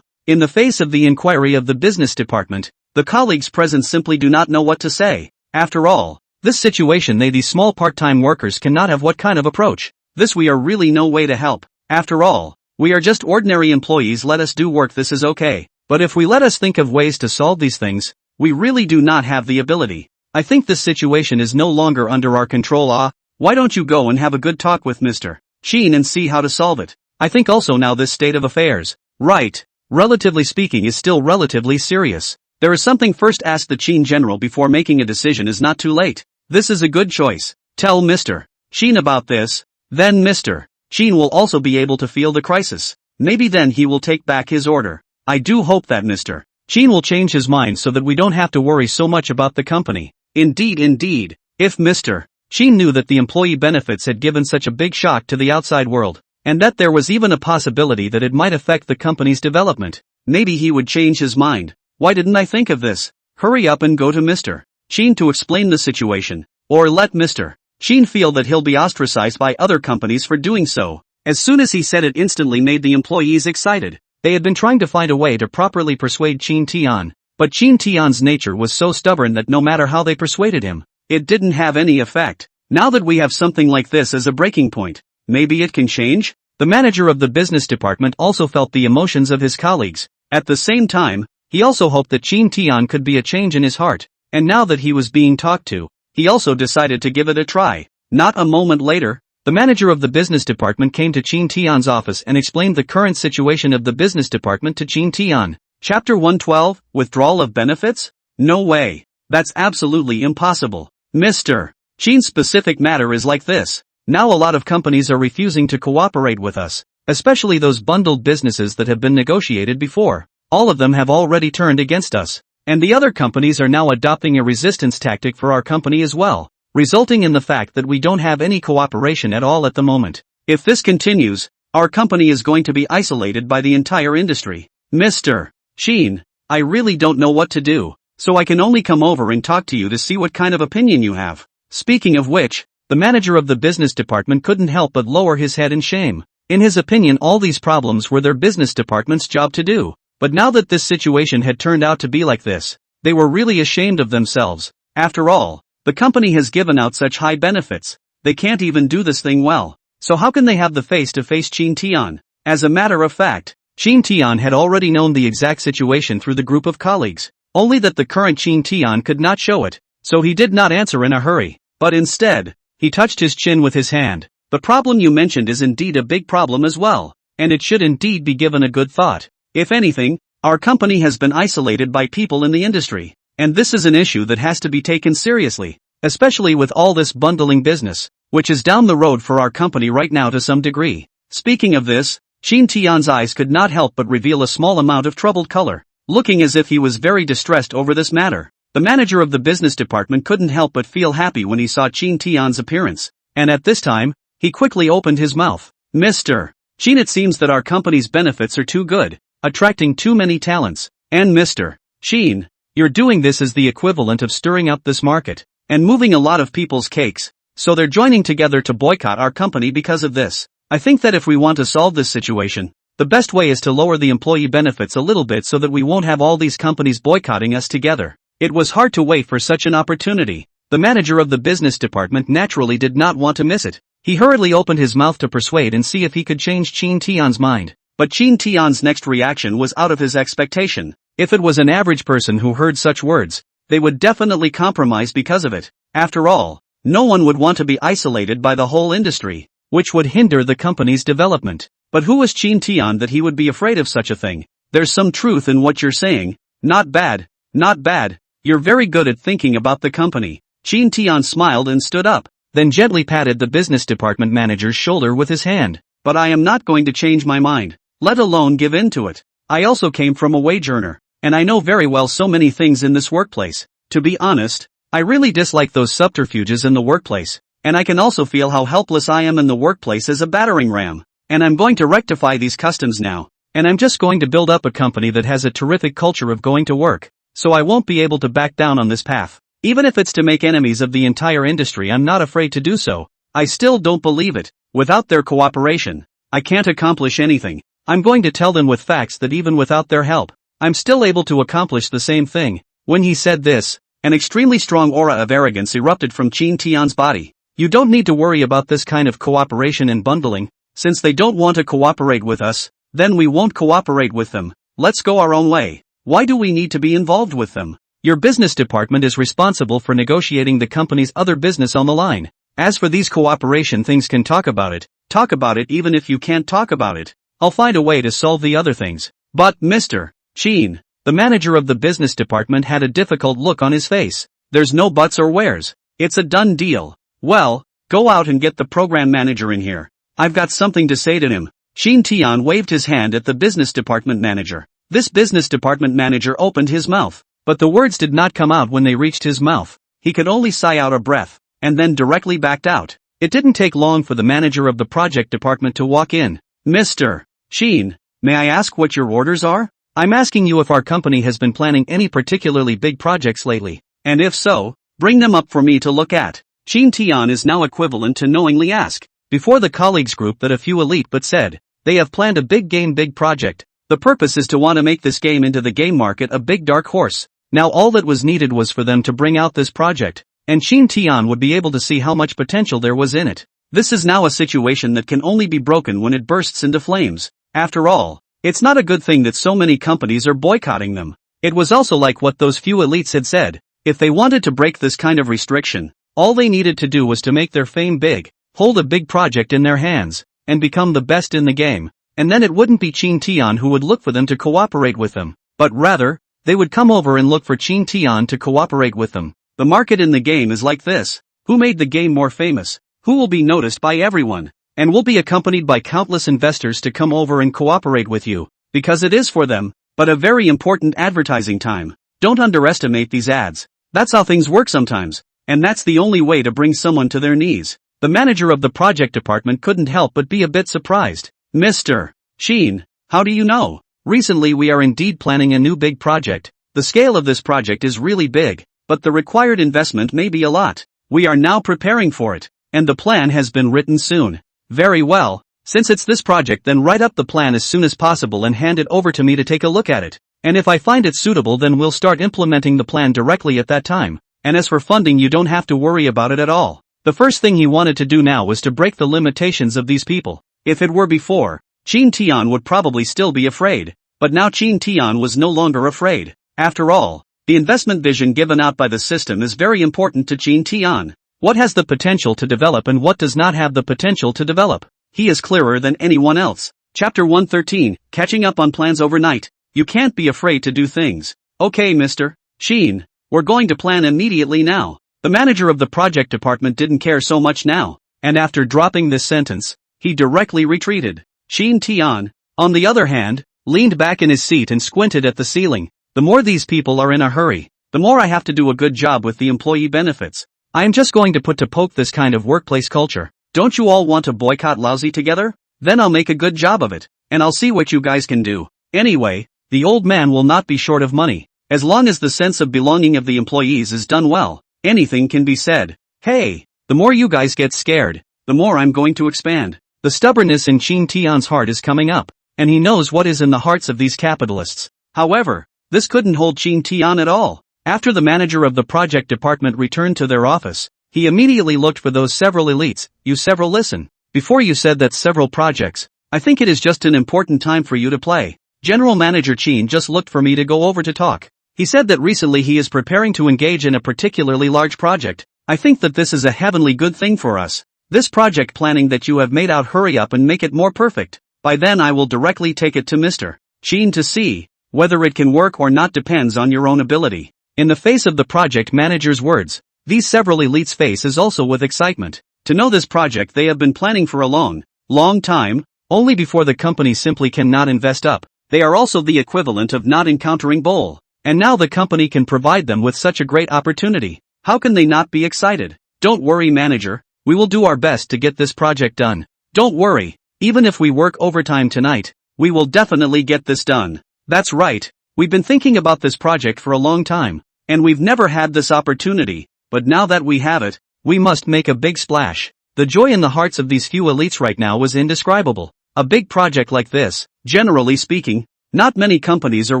In the face of the inquiry of the business department, the colleagues present simply do not know what to say. After all, this situation these small part-time workers cannot have what kind of approach. This we are really no way to help. After all, we are just ordinary employees. Let us do work. This is okay. But if we let us think of ways to solve these things, we really do not have the ability. I think this situation is no longer under our control. Why don't you go and have a good talk with Mr. Chin and see how to solve it? I think also now this state of affairs, right, relatively speaking, is still relatively serious. There is something first. Ask the Chin general before making a decision is not too late. This is a good choice. Tell Mr. Chin about this, then Mr. Chin will also be able to feel the crisis. Maybe then he will take back his order. I do hope that Mr. Chin will change his mind so that we don't have to worry so much about the company. Indeed. If Mr. Chin knew that the employee benefits had given such a big shock to the outside world, and that there was even a possibility that it might affect the company's development, maybe he would change his mind. Why didn't I think of this? Hurry up and go to Mr. Chin to explain the situation, or let Mr. Chin feel that he'll be ostracized by other companies for doing so. As soon as he said it, instantly made the employees excited. They had been trying to find a way to properly persuade Chin Tian, but Chin Tian's nature was so stubborn that no matter how they persuaded him, it didn't have any effect. Now that we have something like this as a breaking point, maybe it can change? The manager of the business department also felt the emotions of his colleagues. At the same time, he also hoped that Chin Tian could be a change in his heart, and now that he was being talked to, he also decided to give it a try. Not a moment later, the manager of the business department came to Chin Tian's office and explained the current situation of the business department to Chin Tian. Chapter 112, Withdrawal of Benefits? No way. That's absolutely impossible. Mr. Chin's specific matter is like this. Now a lot of companies are refusing to cooperate with us, especially those bundled businesses that have been negotiated before. All of them have already turned against us, and the other companies are now adopting a resistance tactic for our company as well, resulting in the fact that we don't have any cooperation at all at the moment. If this continues, our company is going to be isolated by the entire industry. Mr. Chin, I really don't know what to do, so I can only come over and talk to you to see what kind of opinion you have. Speaking of which, the manager of the business department couldn't help but lower his head in shame. In his opinion, all these problems were their business department's job to do. But now that this situation had turned out to be like this, they were really ashamed of themselves. After all, the company has given out such high benefits. They can't even do this thing well. So how can they have the face to face Chin Tian? As a matter of fact, Chin Tian had already known the exact situation through the group of colleagues, only that the current Chin Tian could not show it, so he did not answer in a hurry, but instead, he touched his chin with his hand. The problem you mentioned is indeed a big problem as well, and it should indeed be given a good thought. If anything, our company has been isolated by people in the industry, and this is an issue that has to be taken seriously, especially with all this bundling business, which is down the road for our company right now to some degree. Speaking of this, Chin Tian's eyes could not help but reveal a small amount of troubled color, looking as if he was very distressed over this matter. The manager of the business department couldn't help but feel happy when he saw Chin Tian's appearance, and at this time, he quickly opened his mouth. Mr. Chin, it seems that our company's benefits are too good, attracting too many talents, and Mr. Chin, you're doing this as the equivalent of stirring up this market, and moving a lot of people's cakes, so they're joining together to boycott our company because of this. I think that if we want to solve this situation, the best way is to lower the employee benefits a little bit so that we won't have all these companies boycotting us together. It was hard to wait for such an opportunity. The manager of the business department naturally did not want to miss it. He hurriedly opened his mouth to persuade and see if he could change Qin Tian's mind. But Qin Tian's next reaction was out of his expectation. If it was an average person who heard such words, they would definitely compromise because of it. After all, no one would want to be isolated by the whole industry, which would hinder the company's development. But who was Qin Tian that he would be afraid of such a thing? There's some truth in what you're saying. Not bad, not bad. You're very good at thinking about the company. Qin Tian smiled and stood up, then gently patted the business department manager's shoulder with his hand. But I am not going to change my mind, let alone give in to it. I also came from a wage earner, and I know very well so many things in this workplace. To be honest, I really dislike those subterfuges in the workplace, and I can also feel how helpless I am in the workplace as a battering ram. And I'm going to rectify these customs now, and I'm just going to build up a company that has a terrific culture of going to work, so I won't be able to back down on this path. Even if it's to make enemies of the entire industry, I'm not afraid to do so. I still don't believe it. Without their cooperation, I can't accomplish anything. I'm going to tell them with facts that even without their help, I'm still able to accomplish the same thing. When he said this, an extremely strong aura of arrogance erupted from Qin Tian's body. You don't need to worry about this kind of cooperation and bundling. Since they don't want to cooperate with us, then we won't cooperate with them. Let's go our own way. Why do we need to be involved with them? Your business department is responsible for negotiating the company's other business on the line. As for these cooperation things, can talk about it even if you can't talk about it. I'll find a way to solve the other things. But, Mr. Qin, the manager of the business department had a difficult look on his face. There's no buts or wheres. It's a done deal. Well, go out and get the program manager in here. I've got something to say to him. Qin Tian waved his hand at the business department manager. This business department manager opened his mouth, but the words did not come out when they reached his mouth. He could only sigh out a breath, and then directly backed out. It didn't take long for the manager of the project department to walk in. Mr. Qin, may I ask what your orders are? I'm asking you if our company has been planning any particularly big projects lately, and if so, bring them up for me to look at. Qin Tian is now equivalent to knowingly ask. Before the colleagues group that a few elite but said, they have planned a big project. The purpose is to want to make this game into the game market a big dark horse. Now all that was needed was for them to bring out this project, and Qin Tian would be able to see how much potential there was in it. This is now a situation that can only be broken when it bursts into flames. After all, it's not a good thing that so many companies are boycotting them. It was also like what those few elites had said. If they wanted to break this kind of restriction, all they needed to do was to make their fame big, hold a big project in their hands, and become the best in the game. And then it wouldn't be Qin Tian who would look for them to cooperate with them, but rather, they would come over and look for Qin Tian to cooperate with them. The market in the game is like this. Who made the game more famous? Who will be noticed by everyone? And will be accompanied by countless investors to come over and cooperate with you, because it is for them, but a very important advertising time. Don't underestimate these ads. That's how things work sometimes, and that's the only way to bring someone to their knees. The manager of the project department couldn't help but be a bit surprised. Mr. Qin, how do you know? Recently we are indeed planning a new big project. The scale of this project is really big, but the required investment may be a lot. We are now preparing for it, and the plan has been written soon. Very well, since it's this project, then write up the plan as soon as possible and hand it over to me to take a look at it. And if I find it suitable, then we'll start implementing the plan directly at that time. And as for funding, you don't have to worry about it at all. The first thing he wanted to do now was to break the limitations of these people. If it were before, Qin Tian would probably still be afraid, but now Qin Tian was no longer afraid. After all, the investment vision given out by the system is very important to Qin Tian. What has the potential to develop and what does not have the potential to develop? He is clearer than anyone else. Chapter 113, Catching Up on Plans Overnight. You can't be afraid to do things. Okay, Mr. Qin, we're going to plan immediately now. The manager of the project department didn't care so much now, and after dropping this sentence, he directly retreated. Qin Tian, on the other hand, leaned back in his seat and squinted at the ceiling. The more these people are in a hurry, the more I have to do a good job with the employee benefits. I am just going to put to poke this kind of workplace culture. Don't you all want to boycott Lousy together? Then I'll make a good job of it, and I'll see what you guys can do. Anyway, the old man will not be short of money. As long as the sense of belonging of the employees is done well, anything can be said. Hey, the more you guys get scared, the more I'm going to expand. The stubbornness in Qin Tian's heart is coming up, and he knows what is in the hearts of these capitalists. However, this couldn't hold Qin Tian at all. After the manager of the project department returned to their office, He immediately looked for those several elites. You several listen. Before you said that several projects. I think it is just an important time for you to play. General Manager Chin just looked for me to go over to talk. He said that recently he is preparing to engage in a particularly large project. I think that this is a heavenly good thing for us. This project planning that you have made out, hurry up and make it more perfect. By then I will directly take it to Mr. Chin to see whether it can work or not depends on your own ability. In the face of the project manager's words, these several elites' face is also with excitement. To know this project they have been planning for a long time, only before the company simply cannot invest up. They are also the equivalent of not encountering bull. And now the company can provide them with such a great opportunity. How can they not be excited? Don't worry, manager. We will do our best to get this project done. Don't worry. Even if we work overtime tonight, we will definitely get this done. That's right. We've been thinking about this project for a long time. And we've never had this opportunity. But now that we have it, we must make a big splash. The joy in the hearts of these few elites right now was indescribable. A big project like this, generally speaking, not many companies are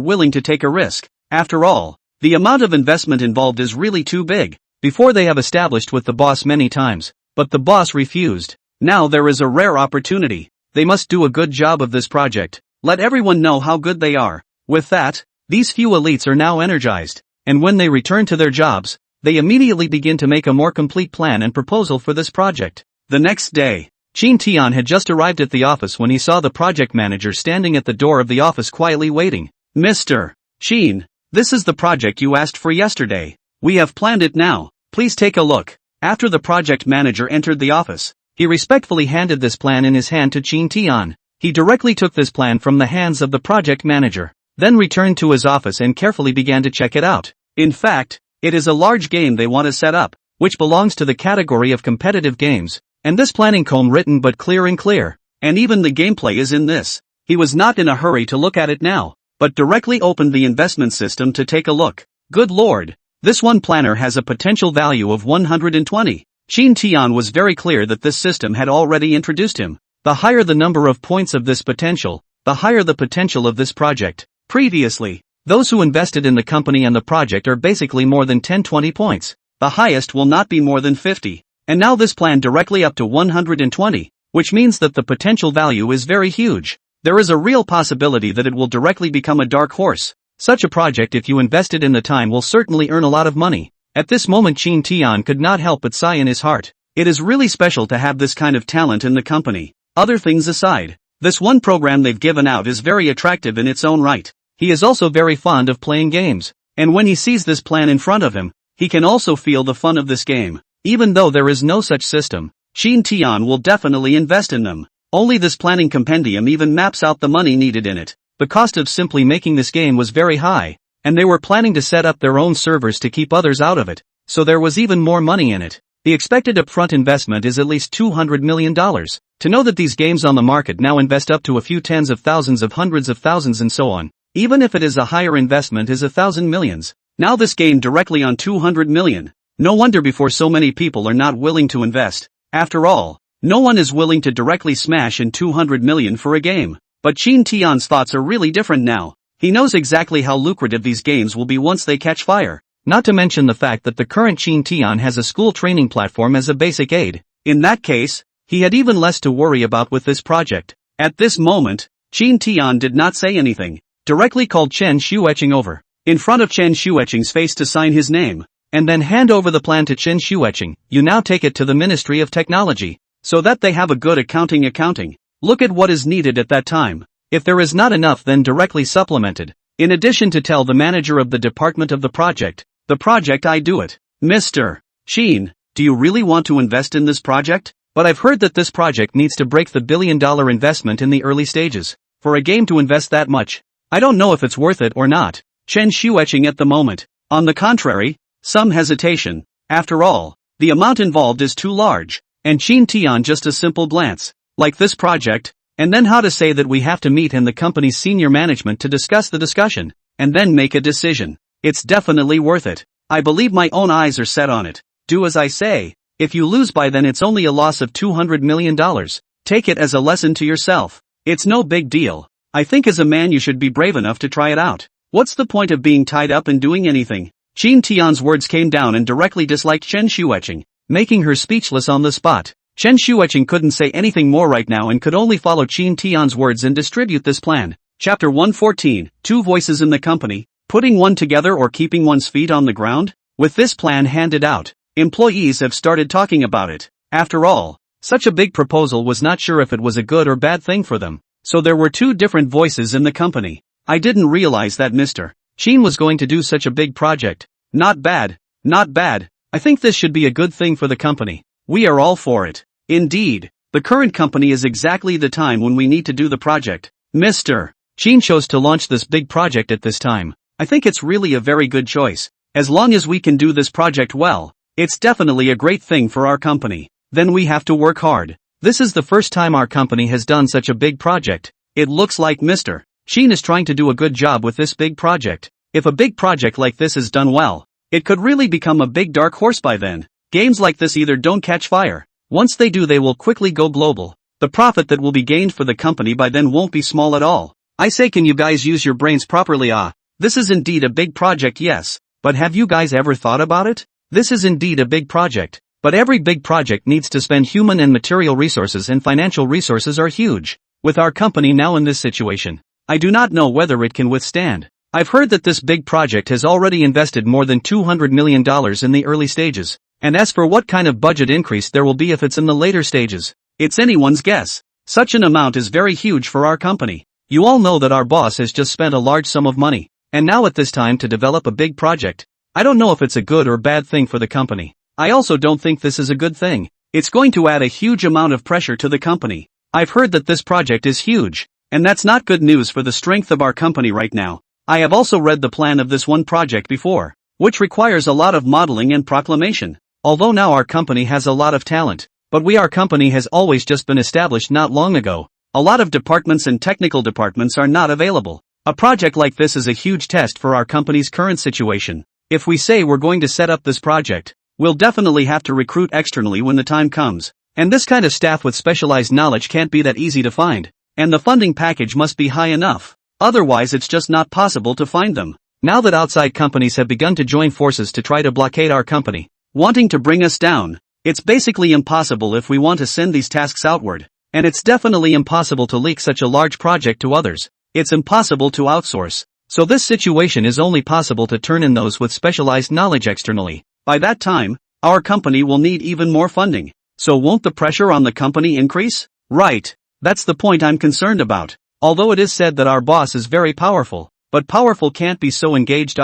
willing to take a risk. After all, the amount of investment involved is really too big. Before they have established with the boss many times, but the boss refused. Now there is a rare opportunity. They must do a good job of this project. Let everyone know how good they are. With that, these few elites are now energized, and when they return to their jobs, they immediately begin to make a more complete plan and proposal for this project. The next day, Chin Tian had just arrived at the office when he saw the project manager standing at the door of the office quietly waiting. Mr. Chin, this is the project you asked for yesterday. We have planned it now. Please take a look. After the project manager entered the office, he respectfully handed this plan in his hand to Chin Tian. He directly took this plan from the hands of the project manager, then returned to his office and carefully began to check it out. In fact, it is a large game they want to set up, which belongs to the category of competitive games, and this planning comb written but clear, and even the gameplay is in this. He was not in a hurry to look at it now, but directly opened the investment system to take a look. Good lord, this one planner has a potential value of 120. Chin Tian was very clear that this system had already introduced him. The higher the number of points of this potential, the higher the potential of this project. Previously, those who invested in the company and the project are basically more than 10-20 points. The highest will not be more than 50. And now this plan directly up to 120, which means that the potential value is very huge. There is a real possibility that it will directly become a dark horse. Such a project, if you invested in the time, will certainly earn a lot of money. At this moment Chin Tian could not help but sigh in his heart. It is really special to have this kind of talent in the company. Other things aside, this one program they've given out is very attractive in its own right. He is also very fond of playing games. And when he sees this plan in front of him, he can also feel the fun of this game. Even though there is no such system, Chin Tian will definitely invest in them. Only this planning compendium even maps out the money needed in it. The cost of simply making this game was very high, and they were planning to set up their own servers to keep others out of it, so there was even more money in it. The expected upfront investment is at least $200 million. To know that these games on the market now invest up to a few tens of thousands of hundreds of thousands and so on, even if it is a higher investment is 1,000 millions. Now this game directly on 200 million. No wonder before so many people are not willing to invest. After all, no one is willing to directly smash in 200 million for a game. But Chin Tian's thoughts are really different now. He knows exactly how lucrative these games will be once they catch fire. Not to mention the fact that the current Chin Tian has a school training platform as a basic aid. In that case, he had even less to worry about with this project. At this moment, Chin Tian did not say anything. Directly called Chen Xueqing over, in front of Chen Xueqing's face to sign his name, and then hand over the plan to Chen Xueqing. You now take it to the Ministry of Technology, so that they have a good accounting. Look at what is needed at that time. If there is not enough, then directly supplemented. In addition, to tell the manager of the department of the project I do it. Mr. Chin, do you really want to invest in this project? But I've heard that this project needs to break the billion-dollar investment in the early stages. For a game to invest that much, I don't know if it's worth it or not. Chen Xueqing at the moment. On the contrary, some hesitation. After all, the amount involved is too large. And Chin Tian just a simple glance. Like this project, and then how to say that we have to meet in the company's senior management to discuss the discussion, and then make a decision. It's definitely worth it. I believe my own eyes are set on it. Do as I say. If you lose by then it's only a loss of $200 million. Take it as a lesson to yourself. It's no big deal. I think as a man you should be brave enough to try it out. What's the point of being tied up and doing anything? Chin Tian's words came down and directly disliked Chen Xueqing. making her speechless on the spot. Chen Shuicheng couldn't say anything more right now and could only follow Qin Tian's words and distribute this plan. Chapter 114, Two Voices in the Company, Putting One Together or Keeping One's Feet on the Ground? With this plan handed out, employees have started talking about it. After all, such a big proposal was not sure if it was a good or bad thing for them. So there were two different voices in the company. I didn't realize that Mr. Qin was going to do such a big project. Not bad, not bad. I think this should be a good thing for the company. We are all for it. Indeed, the current company is exactly the time when we need to do the project. Mr. Qin chose to launch this big project at this time. I think it's really a very good choice. As long as we can do this project well, it's definitely a great thing for our company. Then we have to work hard. This is the first time our company has done such a big project. It looks like Mr. Qin is trying to do a good job with this big project. If a big project like this is done well, it could really become a big dark horse by then. Games like this either don't catch fire. Once they do, they will quickly go global. The profit that will be gained for the company by then won't be small at all. I say, can you guys use your brains properly? This is indeed a big project, yes. But have you guys ever thought about it? This is indeed a big project. But every big project needs to spend human and material resources, and financial resources are huge. With our company now in this situation, I do not know whether it can withstand. I've heard that this big project has already invested more than $200 million in the early stages. And as for what kind of budget increase there will be if it's in the later stages, it's anyone's guess. Such an amount is very huge for our company. You all know that our boss has just spent a large sum of money, and now at this time to develop a big project. I don't know if it's a good or bad thing for the company. I also don't think this is a good thing. It's going to add a huge amount of pressure to the company. I've heard that this project is huge, and that's not good news for the strength of our company right now. I have also read the plan of this one project before, which requires a lot of modeling and proclamation. Although now our company has a lot of talent, but our company has always just been established not long ago. A lot of departments and technical departments are not available. A project like this is a huge test for our company's current situation. If we say we're going to set up this project, we'll definitely have to recruit externally when the time comes. And this kind of staff with specialized knowledge can't be that easy to find. And the funding package must be high enough. Otherwise it's just not possible to find them. Now that outside companies have begun to join forces to try to blockade our company, wanting to bring us down, it's basically impossible if we want to send these tasks outward. And it's definitely impossible to leak such a large project to others. It's impossible to outsource. So this situation is only possible to turn in those with specialized knowledge externally. By that time, our company will need even more funding. So won't the pressure on the company increase? Right. That's the point I'm concerned about. Although it is said that our boss is very powerful, but powerful can't be so engaged.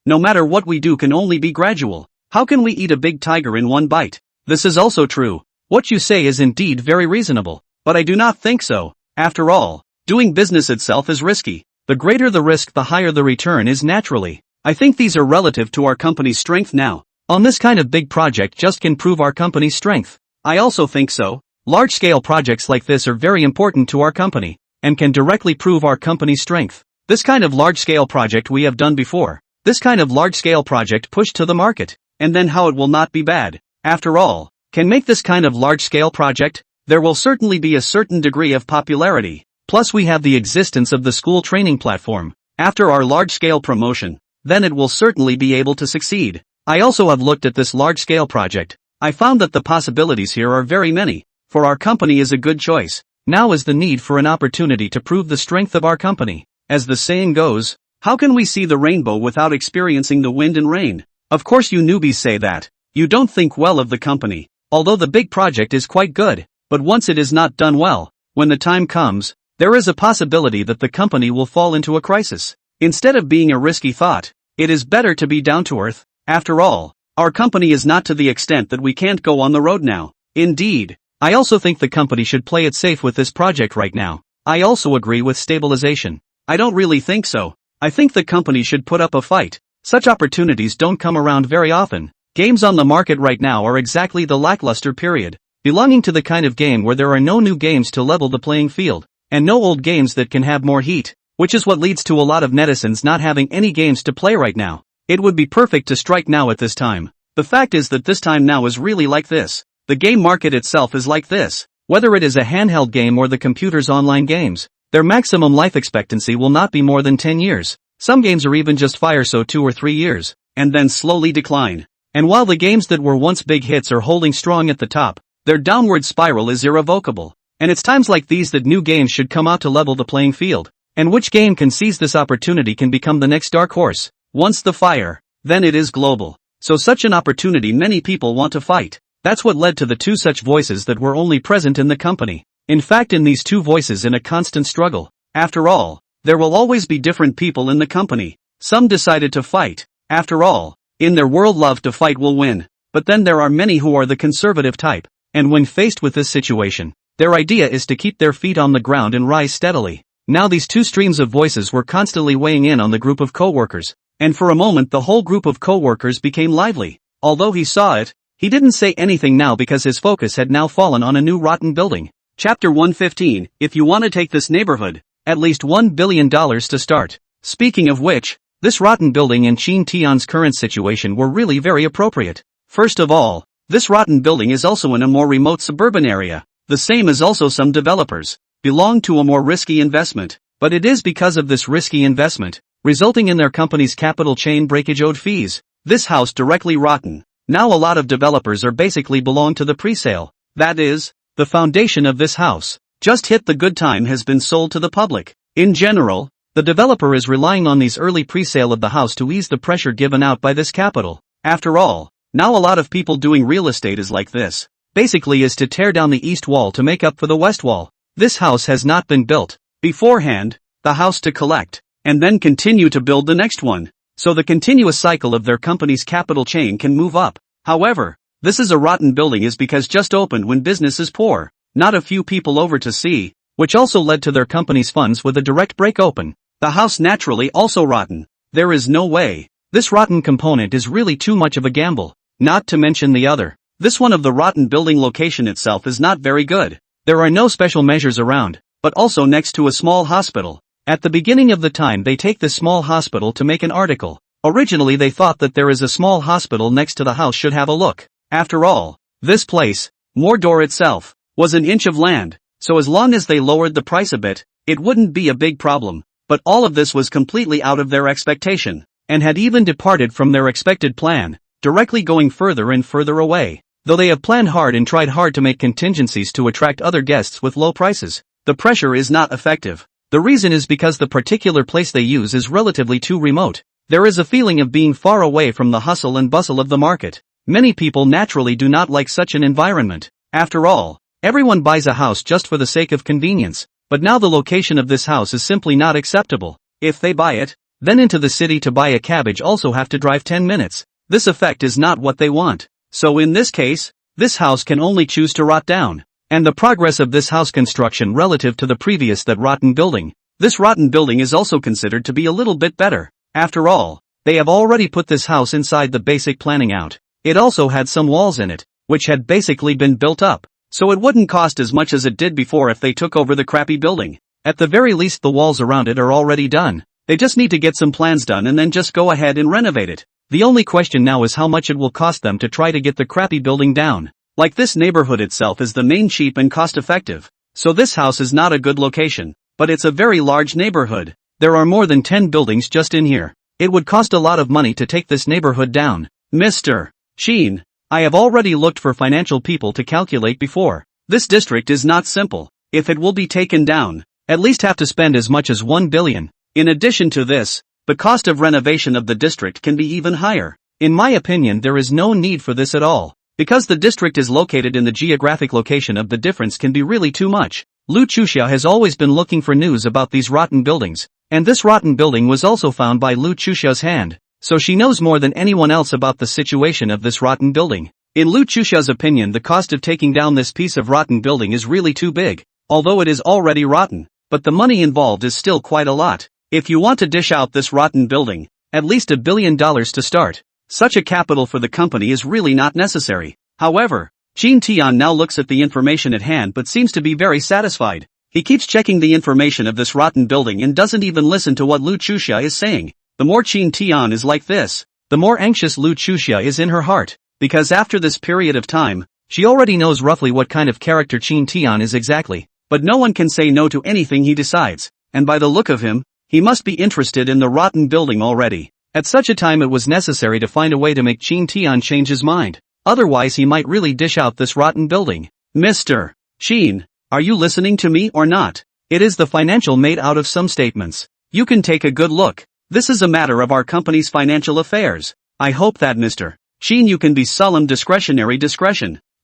No matter what we do can only be gradual. How can we eat a big tiger in one bite? This is also true. What you say is indeed very reasonable, but I do not think so. After all, doing business itself is risky. The greater the risk, the higher the return is naturally. I think these are relative to our company's strength now. On this kind of big project just can prove our company's strength. I also think so. Large-scale projects like this are very important to our company, and can directly prove our company's strength. This kind of large-scale project we have done before. This kind of large-scale project pushed to the market. And then how it will not be bad. After all, can make this kind of large-scale project, there will certainly be a certain degree of popularity. Plus we have the existence of the school training platform. After our large-scale promotion, then it will certainly be able to succeed. I also have looked at this large-scale project. I found that the possibilities here are very many. For our company is a good choice. Now is the need for an opportunity to prove the strength of our company. As the saying goes, how can we see the rainbow without experiencing the wind and rain? Of course you newbies say that. You don't think well of the company. Although the big project is quite good, but once it is not done well, when the time comes, there is a possibility that the company will fall into a crisis. Instead of being a risky thought, it is better to be down to earth. After all, our company is not to the extent that we can't go on the road now. Indeed, I also think the company should play it safe with this project right now. I also agree with stabilization. I don't really think so. I think the company should put up a fight. Such opportunities don't come around very often. Games on the market right now are exactly the lackluster period, belonging to the kind of game where there are no new games to level the playing field, and no old games that can have more heat, which is what leads to a lot of netizens not having any games to play right now. It would be perfect to strike now at this time. The fact is that this time now is really like this. The game market itself is like this. Whether it is a handheld game or the computer's online games, their maximum life expectancy will not be more than 10 years. Some games are even just fire so 2 or 3 years, and then slowly decline. And while the games that were once big hits are holding strong at the top, their downward spiral is irrevocable. And it's times like these that new games should come out to level the playing field. And which game can seize this opportunity can become the next dark horse. Once the fire, then it is global. So such an opportunity many people want to fight. That's what led to the two such voices that were only present in the company. In fact, in these two voices in a constant struggle. After all, there will always be different people in the company. Some decided to fight. After all, in their world love to fight will win. But then there are many who are the conservative type. And when faced with this situation, their idea is to keep their feet on the ground and rise steadily. Now these two streams of voices were constantly weighing in on the group of co-workers. And for a moment the whole group of co-workers became lively. Although he saw it, he didn't say anything now because his focus had now fallen on a new rotten building. Chapter 115, if you want to take this neighborhood, at least $1 billion to start. Speaking of which, this rotten building and Chin Tian's current situation were really very appropriate. First of all, this rotten building is also in a more remote suburban area. The same as also some developers belong to a more risky investment, but it is because of this risky investment, resulting in their company's capital chain breakage owed fees. This house directly rotten. Now a lot of developers are basically belong to the pre-sale. That is, the foundation of this house just hit the good time has been sold to the public. In general, the developer is relying on these early pre-sale of the house to ease the pressure given out by this capital. After all, now a lot of people doing real estate is like this. Basically is to tear down the east wall to make up for the west wall. This house has not been built beforehand, the house to collect, and then continue to build the next one. So the continuous cycle of their company's capital chain can move up. However, this is a rotten building is because just opened when business is poor, not a few people over to see, which also led to their company's funds with a direct break open. The house naturally also rotten. There is no way. This rotten component is really too much of a gamble, not to mention the other. This one of the rotten building location itself is not very good. There are no special measures around, but also next to a small hospital. At the beginning of the time they take this small hospital to make an article. Originally they thought that there is a small hospital next to the house should have a look. After all, this place, Mordor itself, was an inch of land, so as long as they lowered the price a bit, it wouldn't be a big problem. But all of this was completely out of their expectation, and had even departed from their expected plan, directly going further and further away. Though they have planned hard and tried hard to make contingencies to attract other guests with low prices, the pressure is not effective. The reason is because the particular place they use is relatively too remote. There is a feeling of being far away from the hustle and bustle of the market. Many people naturally do not like such an environment. After all, everyone buys a house just for the sake of convenience, but now the location of this house is simply not acceptable. If they buy it, then into the city to buy a cabbage also have to drive 10 minutes. This effect is not what they want. So in this case, this house can only choose to rot down. And the progress of this house construction relative to the previous that rotten building. This rotten building is also considered to be a little bit better. After all, they have already put this house inside the basic planning out. It also had some walls in it, which had basically been built up. So it wouldn't cost as much as it did before if they took over the crappy building. At the very least the walls around it are already done. They just need to get some plans done and then just go ahead and renovate it. The only question now is how much it will cost them to try to get the crappy building down. Like this neighborhood itself is the main cheap and cost effective. So this house is not a good location, but it's a very large neighborhood. There are more than 10 buildings just in here. It would cost a lot of money to take this neighborhood down. Mr. Sheen, I have already looked for financial people to calculate before. This district is not simple. If it will be taken down, at least have to spend as much as $1 billion. In addition to this, the cost of renovation of the district can be even higher. In my opinion, there is no need for this at all. Because the district is located in the geographic location of the difference can be really too much. Lu Chuxia has always been looking for news about these rotten buildings, and this rotten building was also found by Lu Chuxia's hand, so she knows more than anyone else about the situation of this rotten building. In Lu Chuxia's opinion, the cost of taking down this piece of rotten building is really too big, although it is already rotten, but the money involved is still quite a lot. If you want to dish out this rotten building, at least $1 billion to start. Such a capital for the company is really not necessary. However, Chin Tian now looks at the information at hand but seems to be very satisfied. He keeps checking the information of this rotten building and doesn't even listen to what Lu Chuxia is saying. The more Chin Tian is like this, the more anxious Lu Chuxia is in her heart, because after this period of time, she already knows roughly what kind of character Chin Tian is exactly, but no one can say no to anything he decides, and by the look of him, he must be interested in the rotten building already. At such a time it was necessary to find a way to make Qin Tian change his mind. Otherwise he might really dish out this rotten building. Mr. Qin, are you listening to me or not? It is the financial made out of some statements. You can take a good look. This is a matter of our company's financial affairs. I hope that Mr. Qin you can be solemn discretion.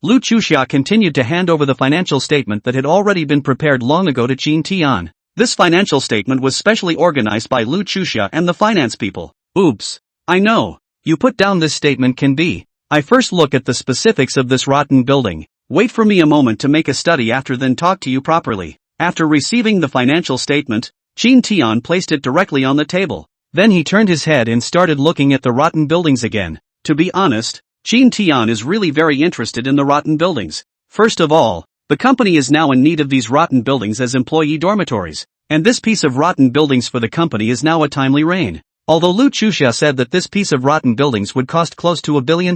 Lu Chuxia continued to hand over the financial statement that had already been prepared long ago to Qin Tian. This financial statement was specially organized by Lu Chuxia and the finance people. Oops. I know. You put down this statement can be. I first look at the specifics of this rotten building. Wait for me a moment to make a study after then talk to you properly. After receiving the financial statement, Qin Tian placed it directly on the table. Then he turned his head and started looking at the rotten buildings again. To be honest, Qin Tian is really very interested in the rotten buildings. First of all, the company is now in need of these rotten buildings as employee dormitories. And this piece of rotten buildings for the company is now a timely rain. Although Lu Chuxia said that this piece of rotten buildings would cost close to $1 billion,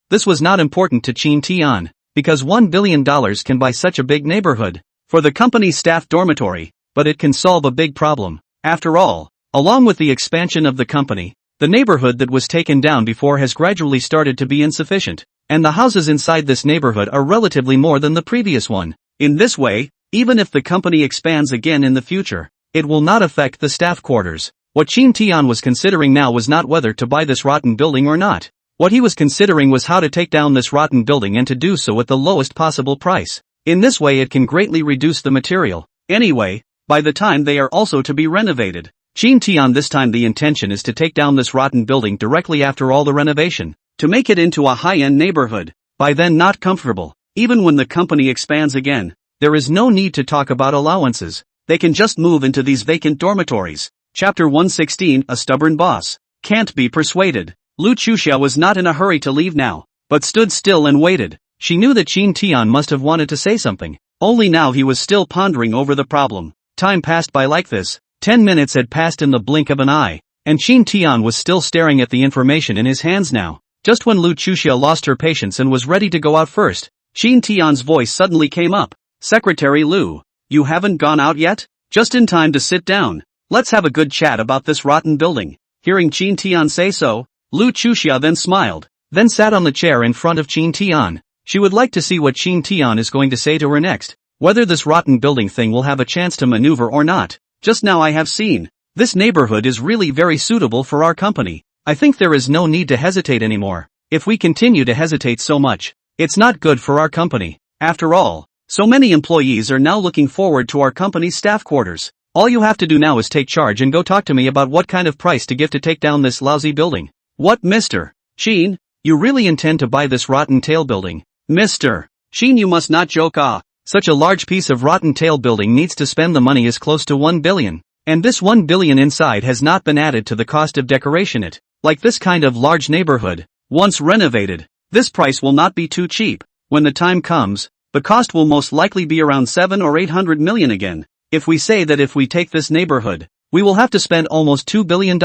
this was not important to Qin Tian, because $1 billion can buy such a big neighborhood for the company's staff dormitory, but it can solve a big problem. After all, along with the expansion of the company, the neighborhood that was taken down before has gradually started to be insufficient, and the houses inside this neighborhood are relatively more than the previous one. In this way, even if the company expands again in the future, it will not affect the staff quarters. What Qin Tian was considering now was not whether to buy this rotten building or not. What he was considering was how to take down this rotten building and to do so at the lowest possible price. In this way it can greatly reduce the material. Anyway, by the time they are also to be renovated, Qin Tian this time the intention is to take down this rotten building directly after all the renovation, to make it into a high-end neighborhood. By then not comfortable. Even when the company expands again, there is no need to talk about allowances. They can just move into these vacant dormitories. Chapter 116 A Stubborn Boss. Can't be persuaded. Lu Chuxia was not in a hurry to leave now, but stood still and waited. She knew that Qin Tian must have wanted to say something. Only now he was still pondering over the problem. Time passed by like this. 10 minutes had passed in the blink of an eye, and Qin Tian was still staring at the information in his hands now. Just when Lu Chuxia lost her patience and was ready to go out first, Qin Tian's voice suddenly came up. Secretary Lu, you haven't gone out yet? Just in time to sit down. Let's have a good chat about this rotten building. Hearing Qin Tian say so, Lu Chuxia then smiled, then sat on the chair in front of Qin Tian. She would like to see what Qin Tian is going to say to her next, whether this rotten building thing will have a chance to maneuver or not. Just now I have seen. This neighborhood is really very suitable for our company. I think there is no need to hesitate anymore. If we continue to hesitate so much, it's not good for our company. After all, so many employees are now looking forward to our company's staff quarters. All you have to do now is take charge and go talk to me about what kind of price to give to take down this lousy building. What, Mr. Qin? You really intend to buy this rotten tail building? Mr. Qin, you must not joke. Such a large piece of rotten tail building needs to spend the money is close to 1 billion. And this 1 billion inside has not been added to the cost of decoration it. Like this kind of large neighborhood, once renovated, this price will not be too cheap. When the time comes, the cost will most likely be around 7 or 800 million again. If we say that if we take this neighborhood, we will have to spend almost $2 billion.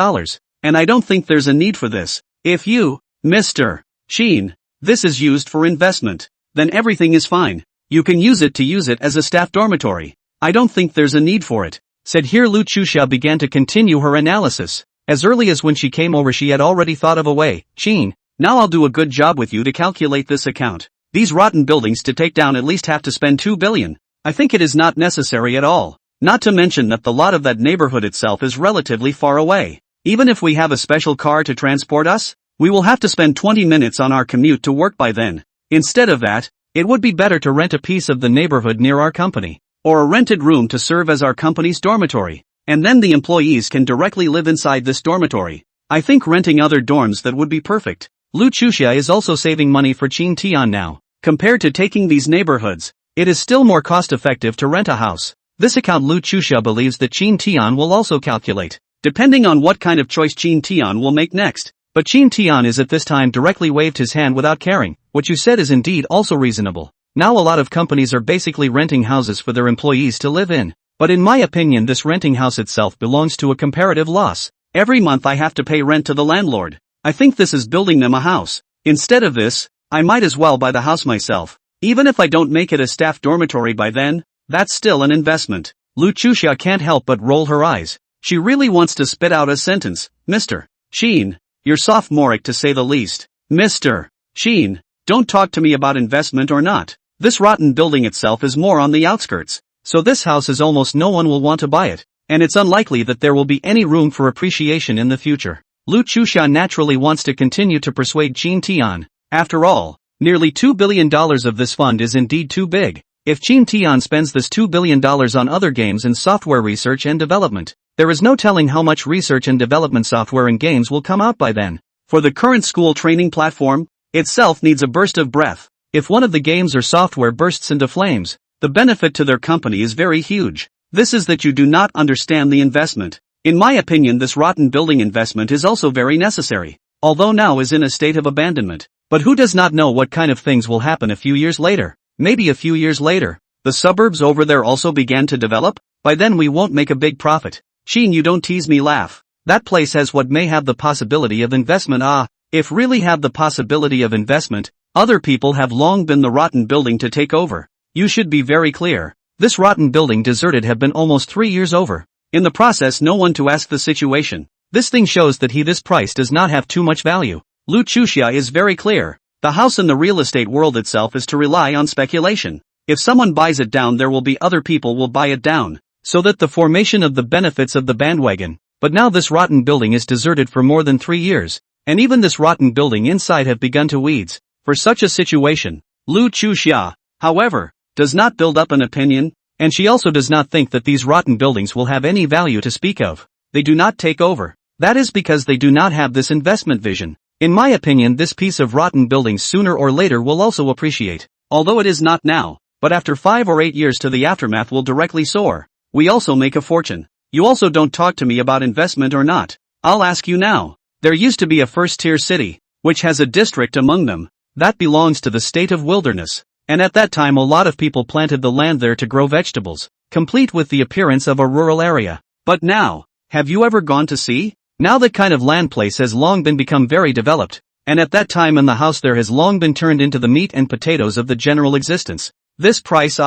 And I don't think there's a need for this. If you, Mr. Qin, this is used for investment, then everything is fine. You can use it as a staff dormitory. I don't think there's a need for it. Said here Lu Chuxia began to continue her analysis. As early as when she came over she had already thought of a way. Qin, now I'll do a good job with you to calculate this account. These rotten buildings to take down at least have to spend 2 billion. I think it is not necessary at all. Not to mention that the lot of that neighborhood itself is relatively far away. Even if we have a special car to transport us, we will have to spend 20 minutes on our commute to work by then. Instead of that, it would be better to rent a piece of the neighborhood near our company, or a rented room to serve as our company's dormitory, and then the employees can directly live inside this dormitory. I think renting other dorms that would be perfect. Lu Chuxia is also saving money for Qin Tian now. Compared to taking these neighborhoods, it is still more cost-effective to rent a house. This account Lu Chuxia believes that Qin Tian will also calculate, depending on what kind of choice Qin Tian will make next. But Qin Tian is at this time directly waved his hand without caring. What you said is indeed also reasonable. Now a lot of companies are basically renting houses for their employees to live in. But in my opinion this renting house itself belongs to a comparative loss. Every month I have to pay rent to the landlord. I think this is building them a house. Instead of this, I might as well buy the house myself. Even if I don't make it a staff dormitory by then, that's still an investment. Lu Chuxia can't help but roll her eyes. She really wants to spit out a sentence. Mr. Sheen, you're sophomoric to say the least. Mr. Sheen, don't talk to me about investment or not. This rotten building itself is more on the outskirts, so this house is almost no one will want to buy it, and it's unlikely that there will be any room for appreciation in the future. Lu Chusha naturally wants to continue to persuade Qin Tian. After all, nearly $2 billion of this fund is indeed too big. If Qin Tian spends this $2 billion on other games and software research and development, there is no telling how much research and development software and games will come out by then. For the current school training platform, itself needs a burst of breath. If one of the games or software bursts into flames, the benefit to their company is very huge. This is that you do not understand the investment. In my opinion, this rotten building investment is also very necessary, although now is in a state of abandonment. But who does not know what kind of things will happen a few years later? Maybe a few years later, the suburbs over there also began to develop? By then we won't make a big profit. Sheen, you don't tease me, laugh. That place has what may have the possibility of investment. If really have the possibility of investment, other people have long been the rotten building to take over. You should be very clear. This rotten building deserted have been almost 3 years over. In the process no one to ask the situation. This thing shows that this price does not have too much value. Lu Chuxia is very clear. The house in the real estate world itself is to rely on speculation. If someone buys it down, there will be other people will buy it down, so that the formation of the benefits of the bandwagon. But now this rotten building is deserted for more than 3 years, and even this rotten building inside have begun to weeds. For such a situation, Lu Chuxia, however, does not build up an opinion, and she also does not think that these rotten buildings will have any value to speak of. They do not take over. That is because they do not have this investment vision. In my opinion, this piece of rotten buildings sooner or later will also appreciate, although it is not now, but after 5 or 8 years to the aftermath will directly soar. We also make a fortune. You also don't talk to me about investment or not. I'll ask you now. There used to be a first-tier city, which has a district among them, that belongs to the state of wilderness, and at that time a lot of people planted the land there to grow vegetables, complete with the appearance of a rural area. But now, have you ever gone to see? Now that kind of land place has long been become very developed, and at that time in the house there has long been turned into the meat and potatoes of the general existence. This price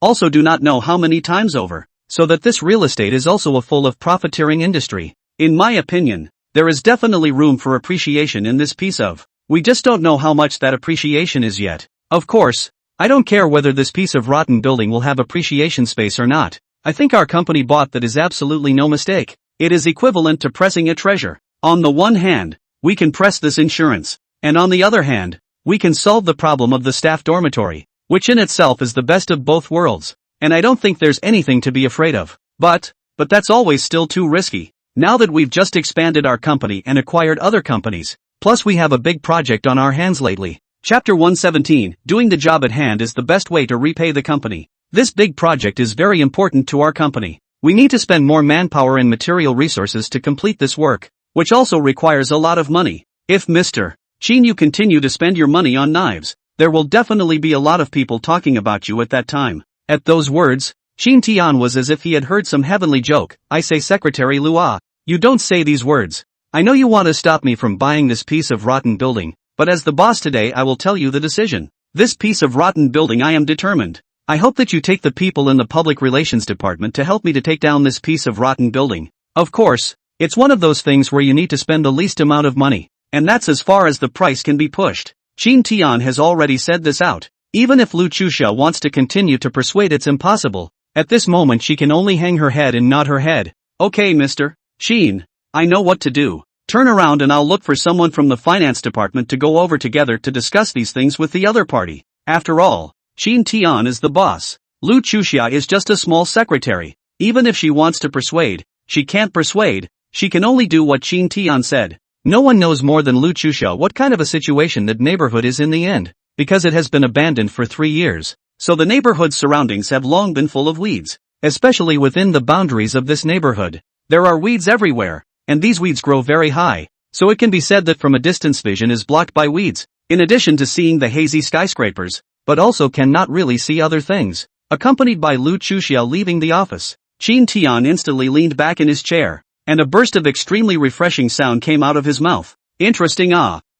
also do not know how many times over, so that this real estate is also a full of profiteering industry. In my opinion, there is definitely room for appreciation in this piece of. We just don't know how much that appreciation is yet. Of course, I don't care whether this piece of rotten building will have appreciation space or not. I think our company bought that is absolutely no mistake. It is equivalent to pressing a treasure. On the one hand, we can press this insurance, and on the other hand, we can solve the problem of the staff dormitory, which in itself is the best of both worlds. And I don't think there's anything to be afraid of. But that's always still too risky. Now that we've just expanded our company and acquired other companies, plus we have a big project on our hands lately. Chapter 117, doing the job at hand is the best way to repay the company. This big project is very important to our company. We need to spend more manpower and material resources to complete this work, which also requires a lot of money. If Mr. Sheen, you continue to spend your money on knives, there will definitely be a lot of people talking about you at that time. At those words, Qin Tian was as if he had heard some heavenly joke. I say, Secretary Lua, you don't say these words. I know you want to stop me from buying this piece of rotten building, but as the boss today I will tell you the decision. This piece of rotten building I am determined. I hope that you take the people in the public relations department to help me to take down this piece of rotten building. Of course, it's one of those things where you need to spend the least amount of money, and that's as far as the price can be pushed. Qin Tian has already said this out. Even if Lu Chusha wants to continue to persuade, it's impossible. At this moment she can only hang her head and nod her head. Okay, Mr. Sheen, I know what to do. Turn around and I'll look for someone from the finance department to go over together to discuss these things with the other party. After all, Qin Tian is the boss. Lu Chusha is just a small secretary. Even if she wants to persuade, she can't persuade. She can only do what Qin Tian said. No one knows more than Lu Chusha what kind of a situation that neighborhood is in the end, because it has been abandoned for 3 years. So the neighborhood's surroundings have long been full of weeds, especially within the boundaries of this neighborhood. There are weeds everywhere, and these weeds grow very high, so it can be said that from a distance vision is blocked by weeds, in addition to seeing the hazy skyscrapers, but also cannot really see other things. Accompanied by Lu Chuxia leaving the office, Qin Tian instantly leaned back in his chair, and a burst of extremely refreshing sound came out of his mouth. Interesting.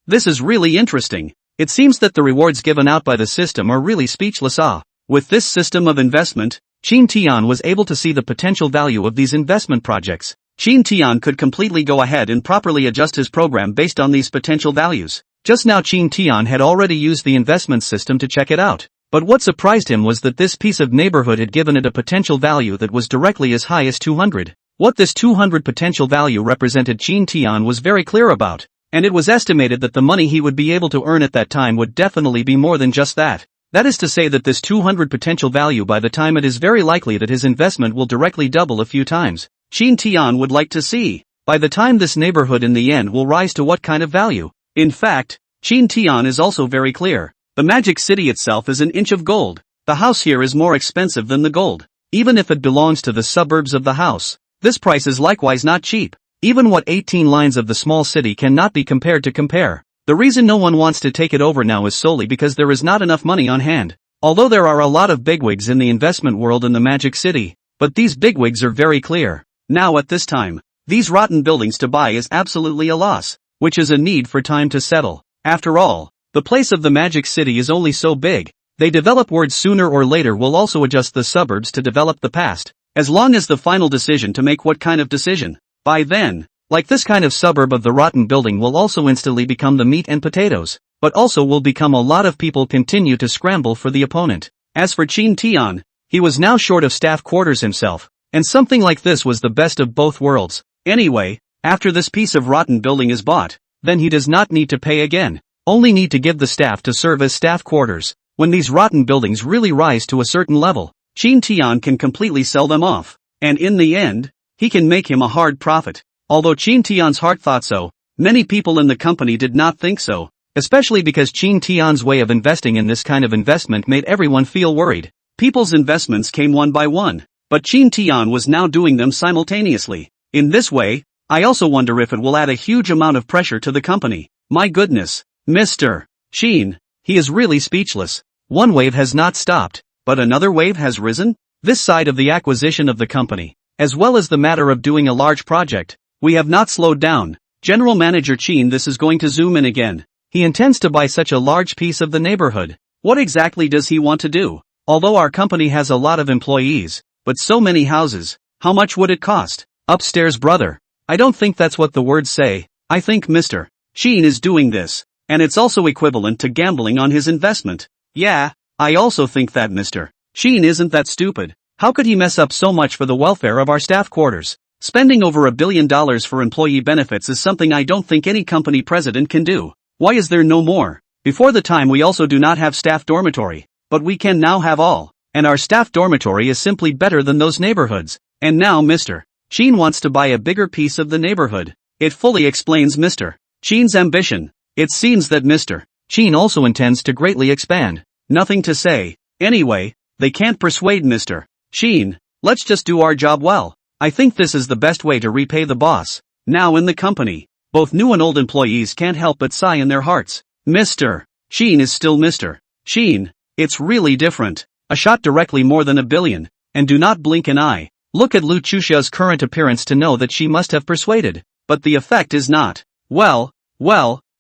This is really interesting. It seems that the rewards given out by the system are really speechless. With this system of investment, Qin Tian was able to see the potential value of these investment projects. Shin Tian could completely go ahead and properly adjust his program based on these potential values. Just now Shin Tian had already used the investment system to check it out. But what surprised him was that this piece of neighborhood had given it a potential value that was directly as high as 200. What this 200 potential value represented Shin Tian was very clear about, and it was estimated that the money he would be able to earn at that time would definitely be more than just that. That is to say that this 200 potential value, by the time, it is very likely that his investment will directly double a few times. Shin Tian would like to see, by the time, this neighborhood in the end will rise to what kind of value. In fact, Shin Tian is also very clear. The magic city itself is an inch of gold. The house here is more expensive than the gold. Even if it belongs to the suburbs of the house, this price is likewise not cheap. Even what 18 lines of the small city cannot be compared to compare. The reason no one wants to take it over now is solely because there is not enough money on hand. Although there are a lot of bigwigs in the investment world in the magic city, but these bigwigs are very clear. Now at this time, these rotten buildings to buy is absolutely a loss, which is a need for time to settle. After all, the place of the magic city is only so big. They develop words sooner or later will also adjust the suburbs to develop the past, as long as the final decision to make what kind of decision. By then, like this kind of suburb of the rotten building will also instantly become the meat and potatoes, but also will become a lot of people continue to scramble for the opponent. As for Shin Tian, he was now short of staff quarters himself, and something like this was the best of both worlds. Anyway, after this piece of rotten building is bought, then he does not need to pay again. Only need to give the staff to serve as staff quarters. When these rotten buildings really rise to a certain level, Shin Tian can completely sell them off, and in the end, he can make him a hard profit. Although Shin Tian's heart thought so, many people in the company did not think so, especially because Shin Tian's way of investing in this kind of investment made everyone feel worried. People's investments came one by one, but Shin Tian was now doing them simultaneously. In this way, I also wonder if it will add a huge amount of pressure to the company. My goodness. Mr. Shin, he is really speechless. One wave has not stopped, but another wave has risen. This side of the acquisition of the company, as well as the matter of doing a large project, we have not slowed down. General Manager Shin, this is going to zoom in again. He intends to buy such a large piece of the neighborhood. What exactly does he want to do? Although our company has a lot of employees, but so many houses, how much would it cost? Upstairs, brother. I don't think that's what the words say. I think Mr. Shin is doing this. And it's also equivalent to gambling on his investment. Yeah, I also think that Mr. Shin isn't that stupid. How could he mess up so much for the welfare of our staff quarters? Spending over $1 billion for employee benefits is something I don't think any company president can do. Why is there no more? Before the time we also do not have staff dormitory, but we can now have all, and our staff dormitory is simply better than those neighborhoods. And now Mr. Shin wants to buy a bigger piece of the neighborhood. It fully explains Mr. Shin's ambition. It seems that Mr. Shin also intends to greatly expand. Nothing to say. Anyway, they can't persuade Mr. Shin. Let's just do our job well. I think this is the best way to repay the boss. Now in the company, both new and old employees can't help but sigh in their hearts. Mr. Shin is still Mr. Shin. It's really different. A shot directly more than $1 billion. And do not blink an eye. Look at Lu Chuxia's current appearance to know that she must have persuaded. But the effect is not. Well.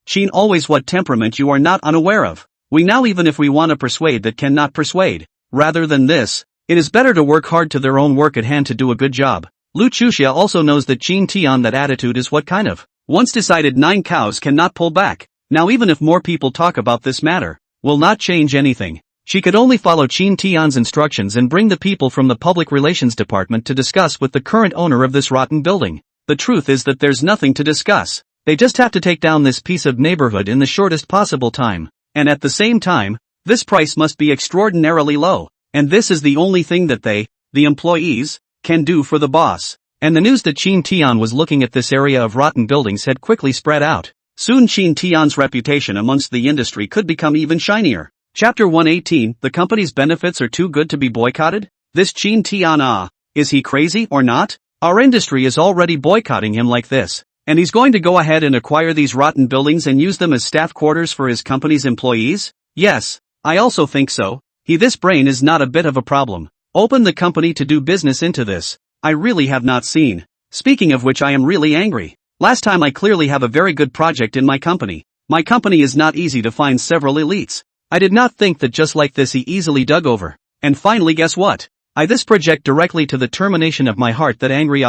Shin, always what temperament you are not unaware of. We now, even if we want to persuade, that cannot persuade. Rather than this, it is better to work hard to their own work at hand to do a good job. Lu Chuxia also knows that Shin Tian, that attitude is what kind of. Once decided, 9 cows cannot pull back. Now even if more people talk about this matter, will not change anything. She could only follow Shin Tian's instructions and bring the people from the public relations department to discuss with the current owner of this rotten building. The truth is that there's nothing to discuss. They just have to take down this piece of neighborhood in the shortest possible time. And at the same time, this price must be extraordinarily low. And this is the only thing that they, the employees, can do for the boss. And the news that Shin Tian was looking at this area of rotten buildings had quickly spread out. Soon Shin Tian's reputation amongst the industry could become even shinier. Chapter 118, the company's benefits are too good to be boycotted? This Shin Tian, is he crazy or not? Our industry is already boycotting him like this. And he's going to go ahead and acquire these rotten buildings and use them as staff quarters for his company's employees? Yes, I also think so. This brain is not a bit of a problem. Open the company to do business into this. I really have not seen. Speaking of which, I am really angry. Last time I clearly have a very good project in my company. My company is not easy to find several elites. I did not think that just like this he easily dug over. And finally, guess what? This project directly to the termination of my heart, that angry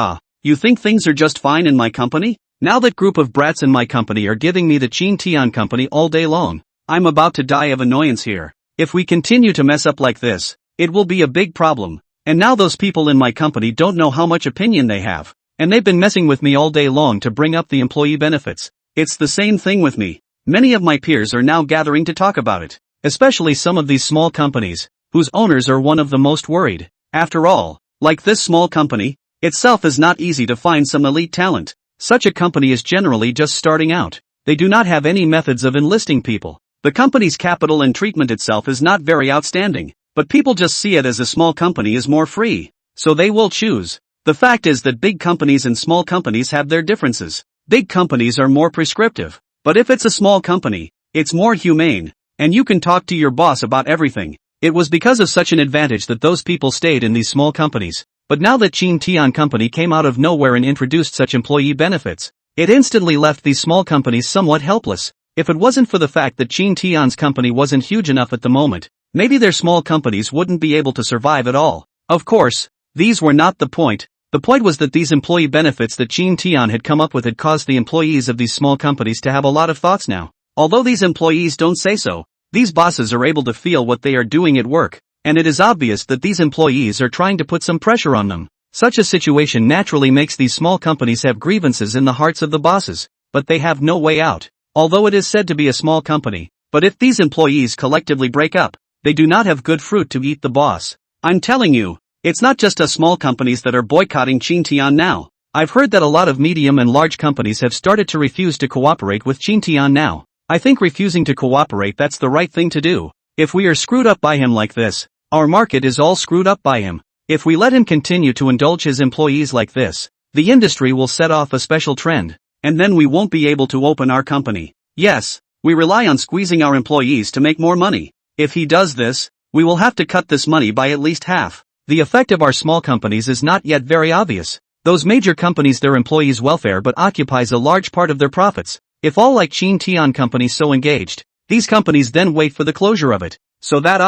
You think things are just fine in my company? Now that group of brats in my company are giving me the Chin Tian company all day long. I'm about to die of annoyance here. If we continue to mess up like this, it will be a big problem. And now those people in my company don't know how much opinion they have. And they've been messing with me all day long to bring up the employee benefits. It's the same thing with me. Many of my peers are now gathering to talk about it. Especially some of these small companies, whose owners are one of the most worried. After all, like this small company, itself is not easy to find some elite talent. Such a company is generally just starting out. They do not have any methods of enlisting people. The company's capital and treatment itself is not very outstanding, but people just see it as a small company is more free, so they will choose. The fact is that big companies and small companies have their differences. Big companies are more prescriptive, but if it's a small company, it's more humane, and you can talk to your boss about everything. It was because of such an advantage that those people stayed in these small companies. But now that Chin Tian Company came out of nowhere and introduced such employee benefits, it instantly left these small companies somewhat helpless. If it wasn't for the fact that Chin Tian's company wasn't huge enough at the moment, maybe their small companies wouldn't be able to survive at all. Of course, these were not the point. The point was that these employee benefits that Chin Tian had come up with had caused the employees of these small companies to have a lot of thoughts now. Although these employees don't say so, these bosses are able to feel what they are doing at work, and it is obvious that these employees are trying to put some pressure on them. Such a situation naturally makes these small companies have grievances in the hearts of the bosses, but they have no way out. Although it is said to be a small company, but if these employees collectively break up, they do not have good fruit to eat the boss. I'm telling you, it's not just us small companies that are boycotting Chin Tian now. I've heard that a lot of medium and large companies have started to refuse to cooperate with Chin Tian now. I think refusing to cooperate, that's the right thing to do. If we are screwed up by him like this, our market is all screwed up by him. If we let him continue to indulge his employees like this, the industry will set off a special trend, and then we won't be able to open our company. Yes, we rely on squeezing our employees to make more money. If he does this, we will have to cut this money by at least half. The effect of our small companies is not yet very obvious. Those major companies, their employees' welfare but occupies a large part of their profits. If all like Chin Tian companies so engaged, these companies then wait for the closure of it. So that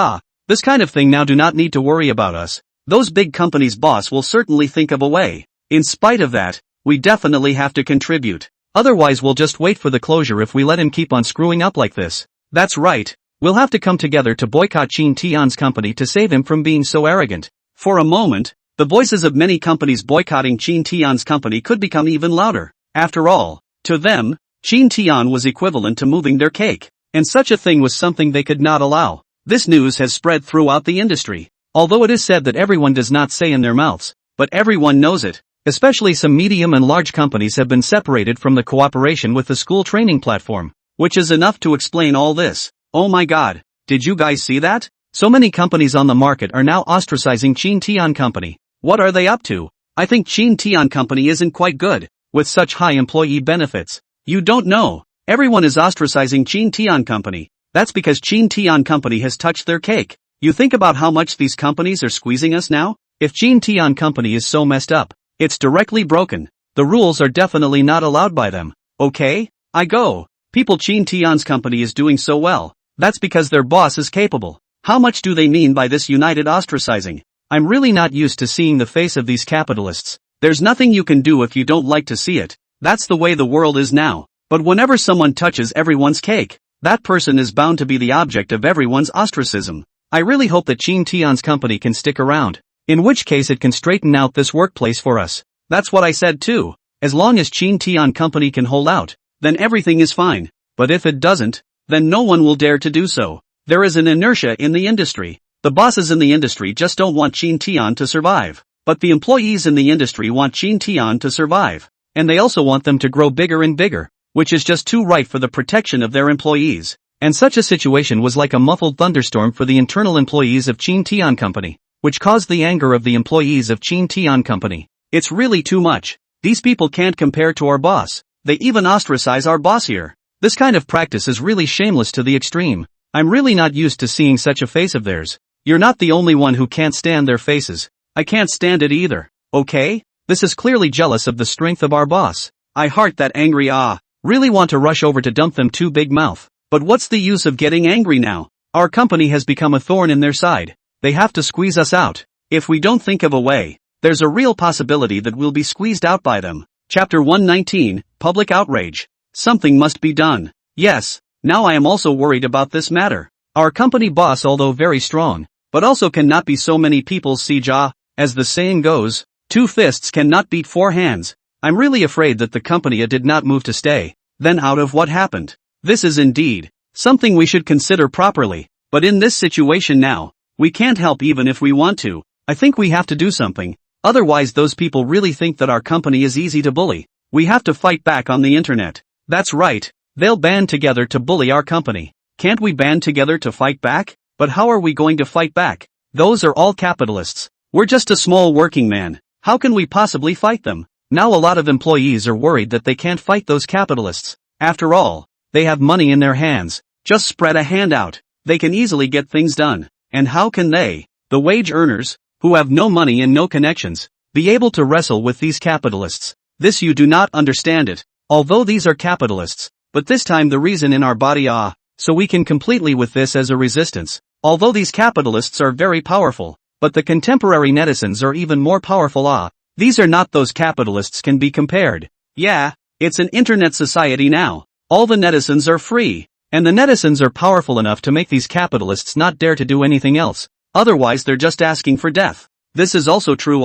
this kind of thing now do not need to worry about us. Those big companies' boss will certainly think of a way. In spite of that, we definitely have to contribute. Otherwise we'll just wait for the closure if we let him keep on screwing up like this. That's right. We'll have to come together to boycott Chin Tian's company to save him from being so arrogant. For a moment, the voices of many companies boycotting Chin Tian's company could become even louder. After all, to them, Chin Tian was equivalent to moving their cake, and such a thing was something they could not allow. This news has spread throughout the industry. Although it is said that everyone does not say in their mouths, but everyone knows it. Especially some medium and large companies have been separated from the cooperation with the school training platform, which is enough to explain all this. Oh my god, did you guys see that? So many companies on the market are now ostracizing Chin Tian company. What are they up to? I think Chin Tian company isn't quite good, with such high employee benefits. You don't know. Everyone is ostracizing Chin Tian company. That's because Chin Tian company has touched their cake. You think about how much these companies are squeezing us now? If Chin Tian company is so messed up, it's directly broken. The rules are definitely not allowed by them. Okay? I go. People Chin Tian's company is doing so well. That's because their boss is capable. How much do they mean by this united ostracizing? I'm really not used to seeing the face of these capitalists. There's nothing you can do if you don't like to see it. That's the way the world is now. But whenever someone touches everyone's cake, that person is bound to be the object of everyone's ostracism. I really hope that Chin Tian's company can stick around. In which case it can straighten out this workplace for us. That's what I said too. As long as Chin Tian company can hold out, then everything is fine. But if it doesn't, then no one will dare to do so. There is an inertia in the industry. The bosses in the industry just don't want Chin Tian to survive. But the employees in the industry want Chin Tian to survive. And they also want them to grow bigger and bigger, which is just too right for the protection of their employees. And such a situation was like a muffled thunderstorm for the internal employees of Chin Tian company, which caused the anger of the employees of Chin Tian company. It's really too much. These people can't compare to our boss. They even ostracize our boss here. This kind of practice is really shameless to the extreme. I'm really not used to seeing such a face of theirs. You're not the only one who can't stand their faces. I can't stand it either. Okay? This is clearly jealous of the strength of our boss. I heart that angry really want to rush over to dump them too big mouth. But what's the use of getting angry now? Our company has become a thorn in their side. They have to squeeze us out. If we don't think of a way, there's a real possibility that we'll be squeezed out by them. Chapter 119, Public Outrage. Something must be done. Yes, now I am also worried about this matter. Our company boss, although very strong, but also cannot be so many people's sija, as the saying goes, 2 fists cannot beat 4 hands. I'm really afraid that the company did not move to stay, then out of what happened. This is indeed something we should consider properly, but in this situation now, we can't help even if we want to. I think we have to do something, otherwise those people really think that our company is easy to bully. We have to fight back on the internet. That's right, they'll band together to bully our company. Can't we band together to fight back? But how are we going to fight back? Those are all capitalists. We're just a small working man. How can we possibly fight them? Now a lot of employees are worried that they can't fight those capitalists. After all, they have money in their hands. Just spread a hand out. They can easily get things done. And how can they, the wage earners, who have no money and no connections, be able to wrestle with these capitalists? This you do not understand it. Although these are capitalists, but this time the reason in our body so we can completely with this as a resistance. Although these capitalists are very powerful, but the contemporary netizens are even more powerful. These are not those capitalists can be compared. Yeah, it's an internet society now. All the netizens are free, and the netizens are powerful enough to make these capitalists not dare to do anything else. Otherwise they're just asking for death. This is also true.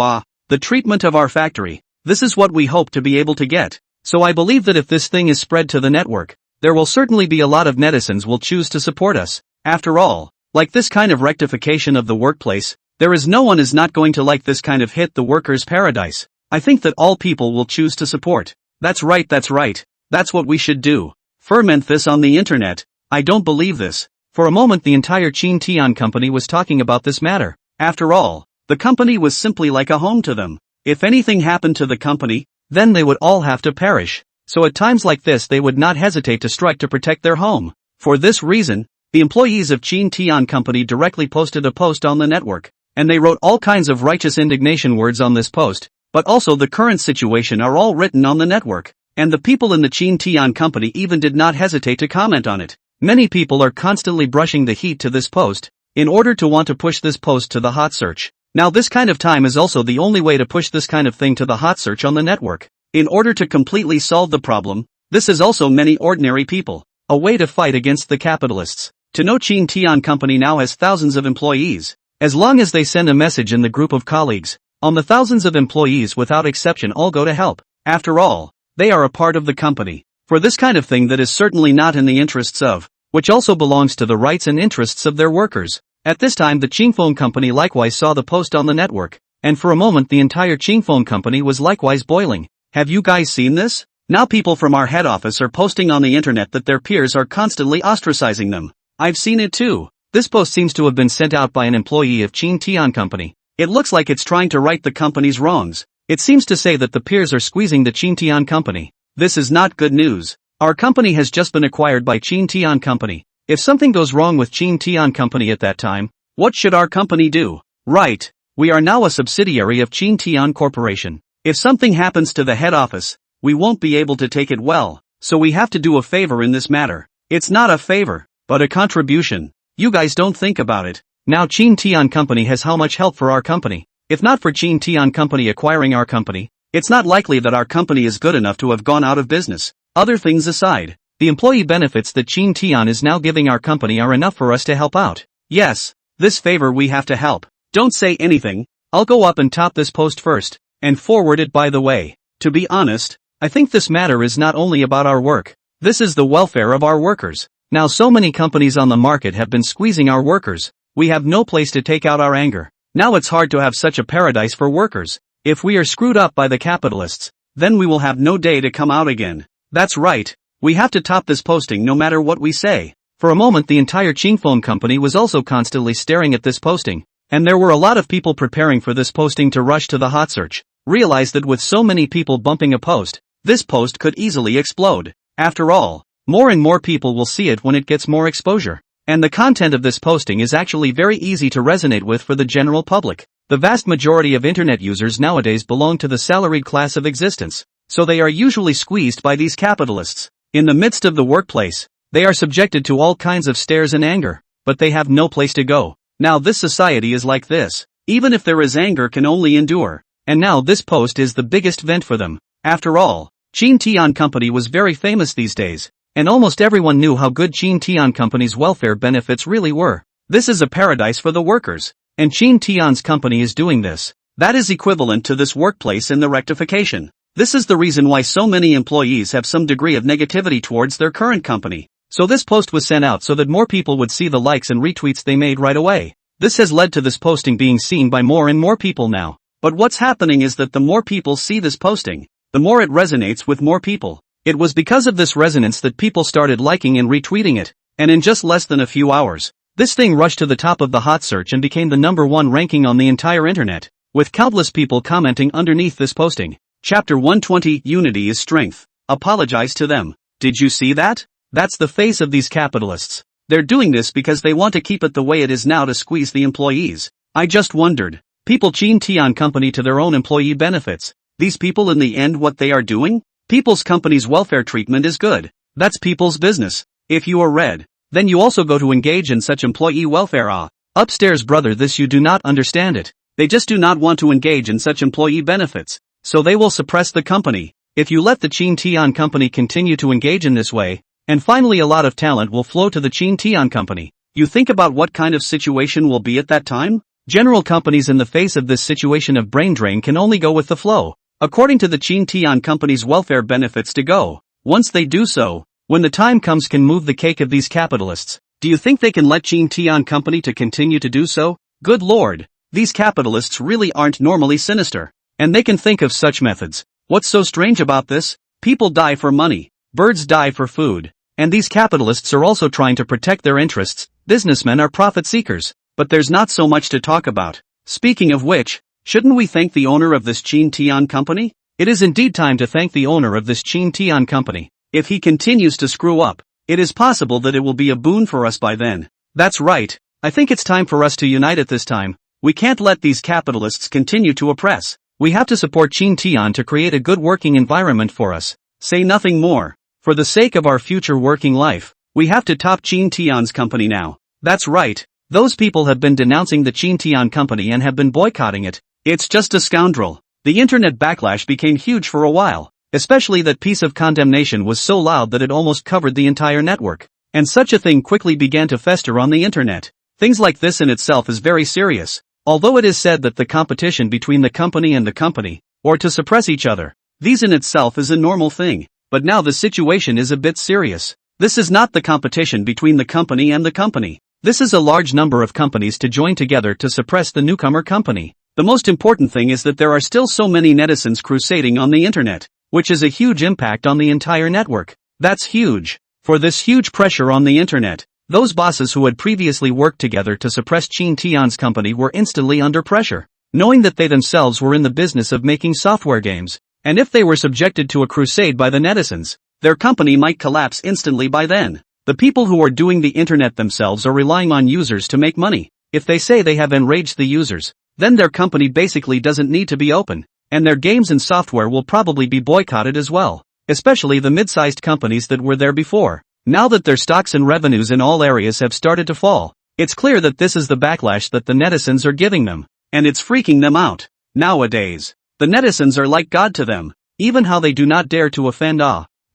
The treatment of our factory. This is what we hope to be able to get. So I believe that if this thing is spread to the network, there will certainly be a lot of netizens will choose to support us. After all, like this kind of rectification of the workplace, there is no one is not going to like this kind of hit the workers' paradise. I think that all people will choose to support. That's right. That's what we should do. Ferment this on the internet. I don't believe this. For a moment the entire Chin Tian company was talking about this matter. After all, the company was simply like a home to them. If anything happened to the company, then they would all have to perish. So at times like this they would not hesitate to strike to protect their home. For this reason, the employees of Chin Tian company directly posted a post on the network, and they wrote all kinds of righteous indignation words on this post, but also the current situation are all written on the network, and the people in the Chin Tian company even did not hesitate to comment on it. Many people are constantly brushing the heat to this post, in order to want to push this post to the hot search. Now this kind of time is also the only way to push this kind of thing to the hot search on the network. In order to completely solve the problem, this is also many ordinary people, a way to fight against the capitalists. To know Chin Tian company now has thousands of employees. As long as they send a message in the group of colleagues, on the thousands of employees without exception all go to help. After all, they are a part of the company. For this kind of thing that is certainly not in the interests of, which also belongs to the rights and interests of their workers. At this time the Qingfeng company likewise saw the post on the network, and for a moment the entire Qingfeng company was likewise boiling. Have you guys seen this? Now people from our head office are posting on the internet that their peers are constantly ostracizing them. I've seen it too. This post seems to have been sent out by an employee of Chin Tian company. It looks like it's trying to right the company's wrongs. It seems to say that the peers are squeezing the Chin Tian company. This is not good news. Our company has just been acquired by Chin Tian company. If something goes wrong with Chin Tian company at that time, what should our company do? Right. We are now a subsidiary of Chin Tian Corporation. If something happens to the head office, we won't be able to take it well, so we have to do a favor in this matter. It's not a favor, but a contribution. You guys don't think about it. Now Chin Tian company has how much help for our company. If not for Chin Tian company acquiring our company, it's not likely that our company is good enough to have gone out of business. Other things aside, the employee benefits that Chin Tian is now giving our company are enough for us to help out. Yes, this favor we have to help. Don't say anything. I'll go up and top this post first, and forward it by the way. To be honest, I think this matter is not only about our work. This is the welfare of our workers. Now so many companies on the market have been squeezing our workers. We have no place to take out our anger. Now it's hard to have such a paradise for workers. If we are screwed up by the capitalists, then we will have no day to come out again. That's right. We have to top this posting no matter what we say. For a moment the entire Qingfeng company was also constantly staring at this posting, and there were a lot of people preparing for this posting to rush to the hot search. Realize that with so many people bumping a post, this post could easily explode. After all, more and more people will see it when it gets more exposure. And the content of this posting is actually very easy to resonate with for the general public. The vast majority of internet users nowadays belong to the salaried class of existence, so they are usually squeezed by these capitalists. In the midst of the workplace, they are subjected to all kinds of stares and anger, but they have no place to go. Now this society is like this. Even if there is anger can only endure. and now this post is the biggest vent for them. After all, Chin Tian Company was very famous these days, and almost everyone knew how good Chin Tian Company's welfare benefits really were. This is a paradise for the workers, and Chin Tian's company is doing this. That is equivalent to this workplace in the rectification. This is the reason why so many employees have some degree of negativity towards their current company. So this post was sent out so that more people would see the likes and retweets they made right away. This has led to this posting being seen by more and more people now. But what's happening is that the more people see this posting, the more it resonates with more people. It was because of this resonance that people started liking and retweeting it, and in just less than a few hours, this thing rushed to the top of the hot search and became the #1 ranking on the entire internet, with countless people commenting underneath this posting. Chapter 120, Unity is Strength. Apologize to them. Did you see that? That's the face of these capitalists. They're doing this because they want to keep it the way it is now to squeeze the employees. I just wondered. People Chin Tian Company to their own employee benefits. These people in the end what they are doing? People's company's welfare treatment is good. That's people's business. If you are red, then you also go to engage in such employee welfare. Upstairs brother, this you do not understand it. They just do not want to engage in such employee benefits. So they will suppress the company. If you let the Chin Tian Company continue to engage in this way, and finally a lot of talent will flow to the Chin Tian Company. You think about what kind of situation will be at that time? General companies in the face of this situation of brain drain can only go with the flow, according to the Chin Tian Company's welfare benefits to go. Once they do so, when the time comes can move the cake of these capitalists. Do you think they can let Chin Tian Company to continue to do so? Good lord, these capitalists really aren't normally sinister, and they can think of such methods. What's so strange about this? People die for money, birds die for food, and these capitalists are also trying to protect their interests. Businessmen are profit seekers. But there's not so much to talk about. Speaking of which, shouldn't we thank the owner of this Chin Tian Company? It is indeed time to thank the owner of this Chin Tian Company. If he continues to screw up, it is possible that it will be a boon for us by then. That's right, I think it's time for us to unite at this time. We can't let these capitalists continue to oppress. We have to support Chin Tian to create a good working environment for us. Say nothing more. For the sake of our future working life, we have to top Chin Tian's company now. That's right. Those people have been denouncing the Chin Tian Company and have been boycotting it. It's just a scoundrel. The internet backlash became huge for a while, especially that piece of condemnation was so loud that it almost covered the entire network. And such a thing quickly began to fester on the internet. Things like this in itself is very serious. Although it is said that the competition between the company and the company, or to suppress each other, these in itself is a normal thing. But now the situation is a bit serious. This is not the competition between the company and the company. This is a large number of companies to join together to suppress the newcomer company. The most important thing is that there are still so many netizens crusading on the internet, which is a huge impact on the entire network. That's huge. For this huge pressure on the internet, those bosses who had previously worked together to suppress Chin Tian's company were instantly under pressure, knowing that they themselves were in the business of making software games, and if they were subjected to a crusade by the netizens, their company might collapse instantly by then. The people who are doing the internet themselves are relying on users to make money. If they say they have enraged the users, then their company basically doesn't need to be open, and their games and software will probably be boycotted as well, especially the mid-sized companies that were there before. Now that their stocks and revenues in all areas have started to fall, it's clear that this is the backlash that the netizens are giving them, and it's freaking them out. Nowadays, the netizens are like God to them, even how they do not dare to offend.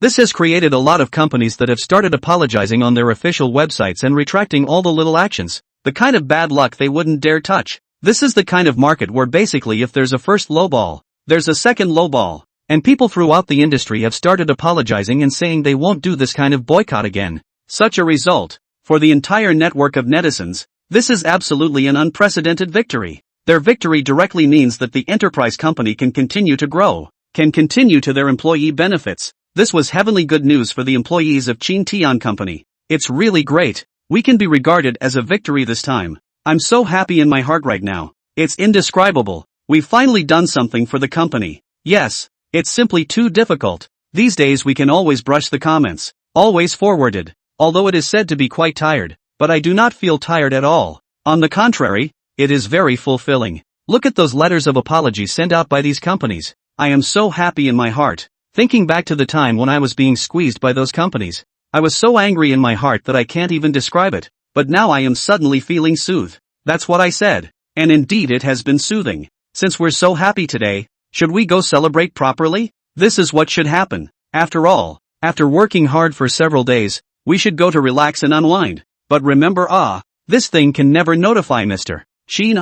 This has created a lot of companies that have started apologizing on their official websites and retracting all the little actions, the kind of bad luck they wouldn't dare touch. This is the kind of market where basically if there's a first low ball, there's a second low ball, and people throughout the industry have started apologizing and saying they won't do this kind of boycott again. Such a result, for the entire network of netizens, this is absolutely an unprecedented victory. Their victory directly means that the enterprise company can continue to grow, can continue to their employee benefits. This was heavenly good news for the employees of Chin Tian Company. It's really great. We can be regarded as a victory this time. I'm so happy in my heart right now. It's indescribable. We've finally done something for the company. Yes, it's simply too difficult. These days we can always brush the comments, always forwarded, although it is said to be quite tired, but I do not feel tired at all. On the contrary, it is very fulfilling. Look at those letters of apology sent out by these companies. I am so happy in my heart. Thinking back to the time when I was being squeezed by those companies, I was so angry in my heart that I can't even describe it, but now I am suddenly feeling soothed. That's what I said, and indeed it has been soothing. since we're so happy today, should we go celebrate properly? This is what should happen. After all, after working hard for several days, we should go to relax and unwind. But remember, this thing can never notify Mr. Sheen.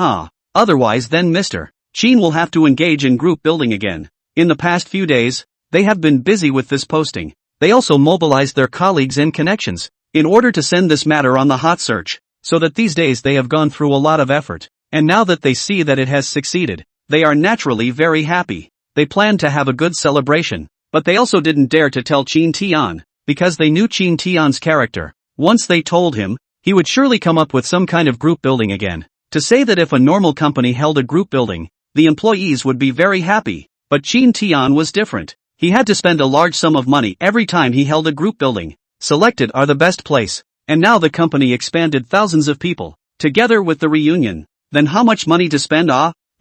Otherwise then Mr. Sheen will have to engage in group building again. In the past few days, they have been busy with this posting. They also mobilized their colleagues and connections in order to send this matter on the hot search, so that these days they have gone through a lot of effort, and now that they see that it has succeeded, they are naturally very happy. They planned to have a good celebration, but they also didn't dare to tell Chin Tian, because they knew Chin Tian's character. Once they told him, he would surely come up with some kind of group building again, to say that if a normal company held a group building, the employees would be very happy, but Chin Tian was different. He had to spend a large sum of money every time he held a group building. Selected are the best place, and now the company expanded thousands of people, together with the reunion. Then how much money to spend?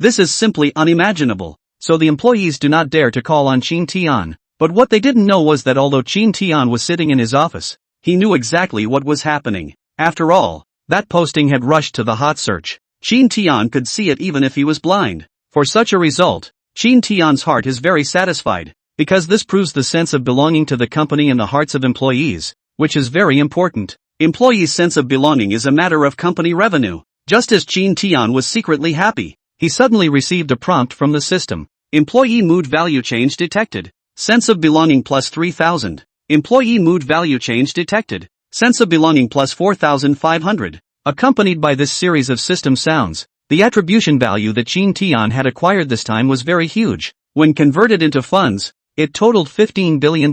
This is simply unimaginable. So the employees do not dare to call on Chin Tian. But what they didn't know was that although Chin Tian was sitting in his office, he knew exactly what was happening. After all, that posting had rushed to the hot search. Chin Tian could see it even if he was blind. For such a result, Chin Tian's heart is very satisfied, because this proves the sense of belonging to the company in the hearts of employees, which is very important. Employees' sense of belonging is a matter of company revenue. Just as Chin Tian was secretly happy, he suddenly received a prompt from the system. Employee mood value change detected. Sense of belonging plus 3,000. Employee mood value change detected. Sense of belonging plus 4,500. Accompanied by this series of system sounds, the attribution value that Chin Tian had acquired this time was very huge. When converted into funds, it totaled $15 billion.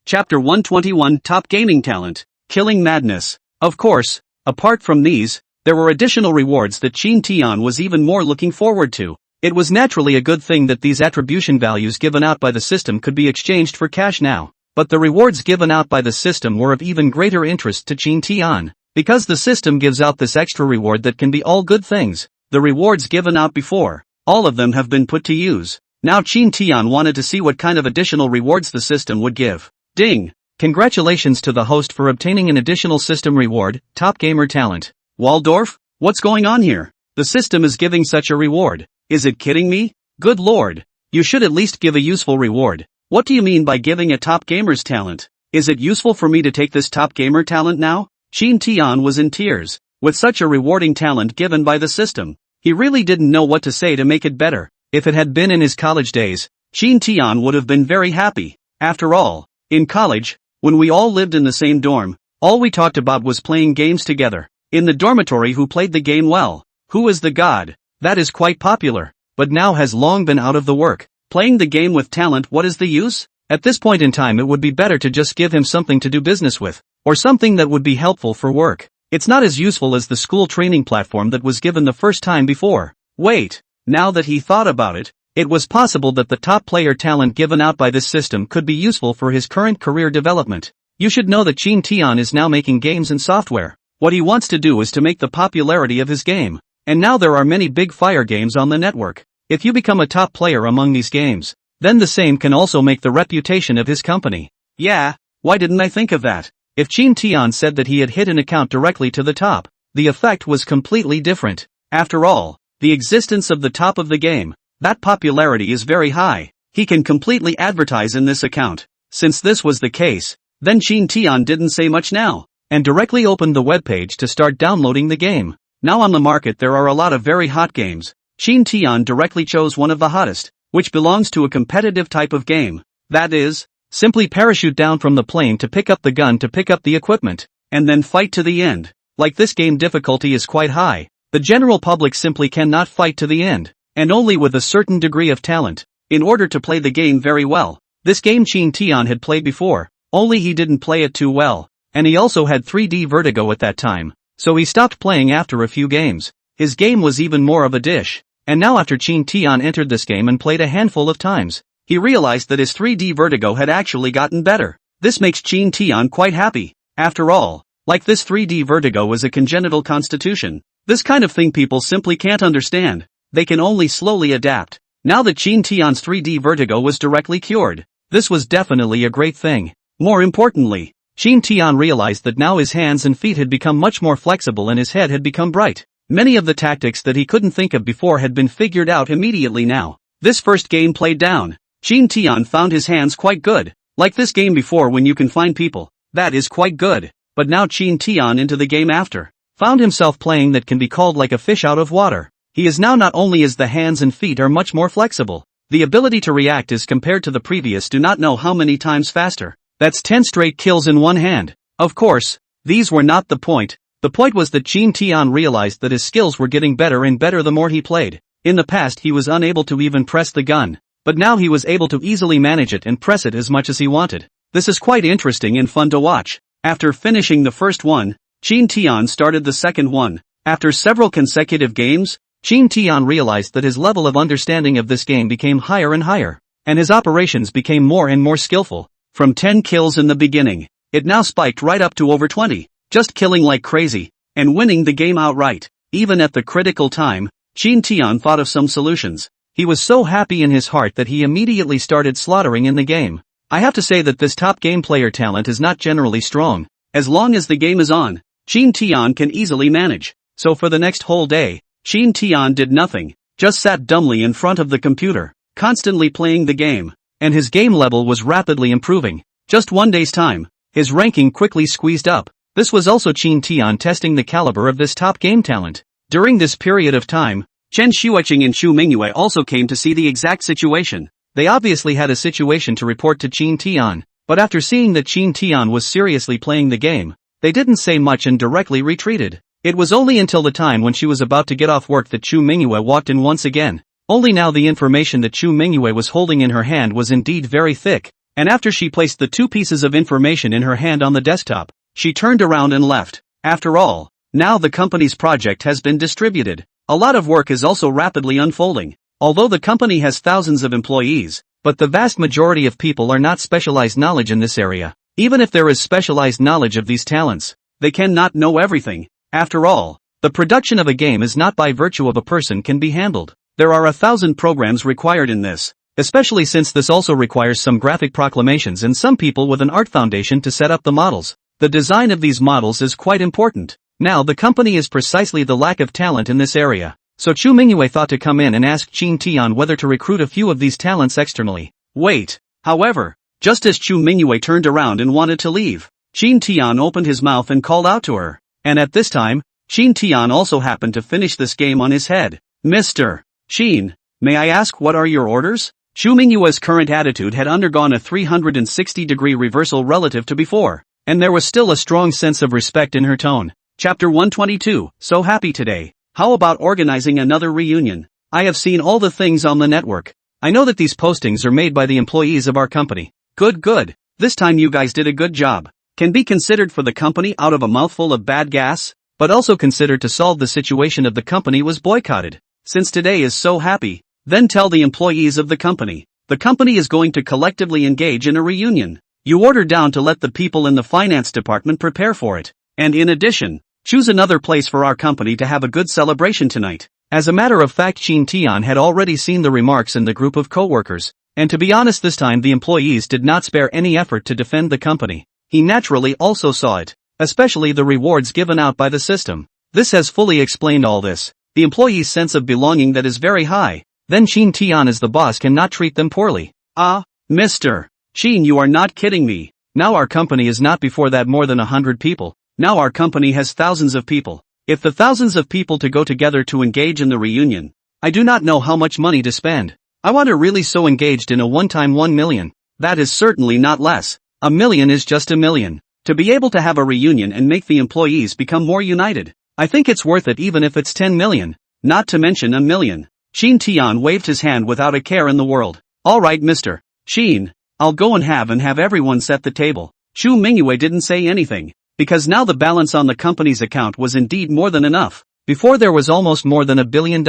Chapter 121 Top Gaming Talent. Killing Madness. Of course, apart from these, there were additional rewards that Chin Tian was even more looking forward to. It was naturally a good thing that these attribution values given out by the system could be exchanged for cash now. But the rewards given out by the system were of even greater interest to Chin Tian, because the system gives out this extra reward that can be all good things. The rewards given out before, all of them have been put to use. Now Chin Tian wanted to see what kind of additional rewards the system would give. Ding! Congratulations to the host for obtaining an additional system reward, Top Gamer Talent. Waldorf, what's going on here? The system is giving such a reward. Is it kidding me? Good lord. You should at least give a useful reward. What do you mean by giving a top gamer's talent? Is it useful for me to take this top gamer talent now? Chin Tian was in tears. With such a rewarding talent given by the system, he really didn't know what to say to make it better. If it had been in his college days, Chin Tian would have been very happy. After all, in college, when we all lived in the same dorm, all we talked about was playing games together. In the dormitory, who played the game well? Who is the god? That is quite popular, but now has long been out of the work. Playing the game with talent, what is the use? At this point in time it would be better to just give him something to do business with, or something that would be helpful for work. It's not as useful as the school training platform that was given the first time before. Wait, now that he thought about it, it was possible that the top player talent given out by this system could be useful for his current career development. You should know that Chin Tian is now making games and software. What he wants to do is to make the popularity of his game. And now there are many big fire games on the network. If you become a top player among these games, then the same can also make the reputation of his company. Yeah, why didn't I think of that? If Chin Tian said that he had hit an account directly to the top, the effect was completely different. After all, the existence of the top of the game, that popularity is very high. He can completely advertise in this account. Since this was the case, then Chin Tian didn't say much now, and directly opened the webpage to start downloading the game. Now on the market there are a lot of very hot games. Chin Tian directly chose one of the hottest, which belongs to a competitive type of game. That is, simply parachute down from the plane to pick up the gun to pick up the equipment, and then fight to the end. Like this game difficulty is quite high. The general public simply cannot fight to the end, and only with a certain degree of talent, in order to play the game very well. This game Chin Tian had played before, only he didn't play it too well, and he also had 3D vertigo at that time. So he stopped playing after a few games. His game was even more of a dish. And now after Chin Tian entered this game and played a handful of times, he realized that his 3D vertigo had actually gotten better. This makes Chin Tian quite happy. After all, like this 3D vertigo is a congenital constitution. This kind of thing people simply can't understand. They can only slowly adapt. Now that Chin Tian's 3D vertigo was directly cured, this was definitely a great thing. More importantly, Chin Tian realized that now his hands and feet had become much more flexible and his head had become bright. Many of the tactics that he couldn't think of before had been figured out immediately now. This first game played down. Shin Tian found his hands quite good. Like this game before when you can find people. That is quite good. But now Shin Tian into the game after. Found himself playing that can be called like a fish out of water. He is now not only as the hands and feet are much more flexible. The ability to react is compared to the previous do not know how many times faster. That's 10 straight kills in one hand. Of course, these were not the point. The point was that Shin Tian realized that his skills were getting better and better the more he played. In the past he was unable to even press the gun. But now he was able to easily manage it and press it as much as he wanted. This is quite interesting and fun to watch. After finishing the first one, Shin Tian started the second one. After several consecutive games, Shin Tian realized that his level of understanding of this game became higher and higher. And his operations became more and more skillful. From 10 kills in the beginning, it now spiked right up to over 20, just killing like crazy, and winning the game outright. Even at the critical time, Shin Tian thought of some solutions. He was so happy in his heart that he immediately started slaughtering in the game. I have to say that this top game player talent is not generally strong. As long as the game is on, Shin Tian can easily manage. So for the next whole day, Shin Tian did nothing, just sat dumbly in front of the computer, constantly playing the game. And his game level was rapidly improving. Just one day's time, his ranking quickly squeezed up. This was also Shin Tian testing the caliber of this top game talent. During this period of time, Chen Xueqing and Xu Mingyue also came to see the exact situation. They obviously had a situation to report to Shin Tian, but after seeing that Shin Tian was seriously playing the game, they didn't say much and directly retreated. It was only until the time when she was about to get off work that Xu Mingyue walked in once again. Only now the information that Xu Mingyue was holding in her hand was indeed very thick, and after she placed the two pieces of information in her hand on the desktop, she turned around and left. After all, now the company's project has been distributed. A lot of work is also rapidly unfolding. Although the company has thousands of employees, but the vast majority of people are not specialized knowledge in this area. Even if there is specialized knowledge of these talents, they cannot know everything. After all, the production of a game is not by virtue of a person can be handled. There are 1,000 programs required in this, especially since this also requires some graphic proclamations and some people with an art foundation to set up the models. The design of these models is quite important. Now the company is precisely the lack of talent in this area. So Xu Mingyue thought to come in and ask Shin Tian whether to recruit a few of these talents externally. Wait. However, just as Xu Mingyue turned around and wanted to leave, Shin Tian opened his mouth and called out to her. And at this time, Shin Tian also happened to finish this game on his head. Mr. Shin, may I ask what are your orders? Xu Mingyue's current attitude had undergone a 360-degree reversal relative to before, and there was still a strong sense of respect in her tone. Chapter 122, so happy today. How about organizing another reunion? I have seen all the things on the network. I know that these postings are made by the employees of our company. Good. This time you guys did a good job. Can be considered for the company out of a mouthful of bad gas, but also considered to solve the situation of the company was boycotted. Since today is so happy, then tell the employees of the company is going to collectively engage in a reunion. You order down to let the people in the finance department prepare for it. And in addition, choose another place for our company to have a good celebration tonight. As a matter of fact, Shin Tian had already seen the remarks in the group of co-workers, and to be honest this time the employees did not spare any effort to defend the company. He naturally also saw it, especially the rewards given out by the system. This has fully explained all this. The employees' sense of belonging that is very high. Then Shin Tian as the boss cannot treat them poorly. Ah, Mr. Shin, you are not kidding me. Now our company is not before that more than 100 people. Now our company has thousands of people. If the thousands of people to go together to engage in the reunion, I do not know how much money to spend. I want to really so engaged in a one-time 1 million. That is certainly not less. $1 million is just $1 million. To be able to have a reunion and make the employees become more united, I think it's worth it even if it's 10 million. Not to mention $1 million. Shin Tian waved his hand without a care in the world. Alright Mr. Shin, I'll go and have everyone set the table. Xu Mingyue didn't say anything, because now the balance on the company's account was indeed more than enough. Before there was almost more than $1 billion.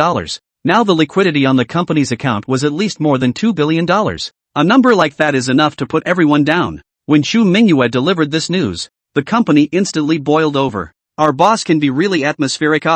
Now the liquidity on the company's account was at least more than $2 billion. A number like that is enough to put everyone down. When Xu Mingyue delivered this news, the company instantly boiled over. Our boss can be really atmospheric.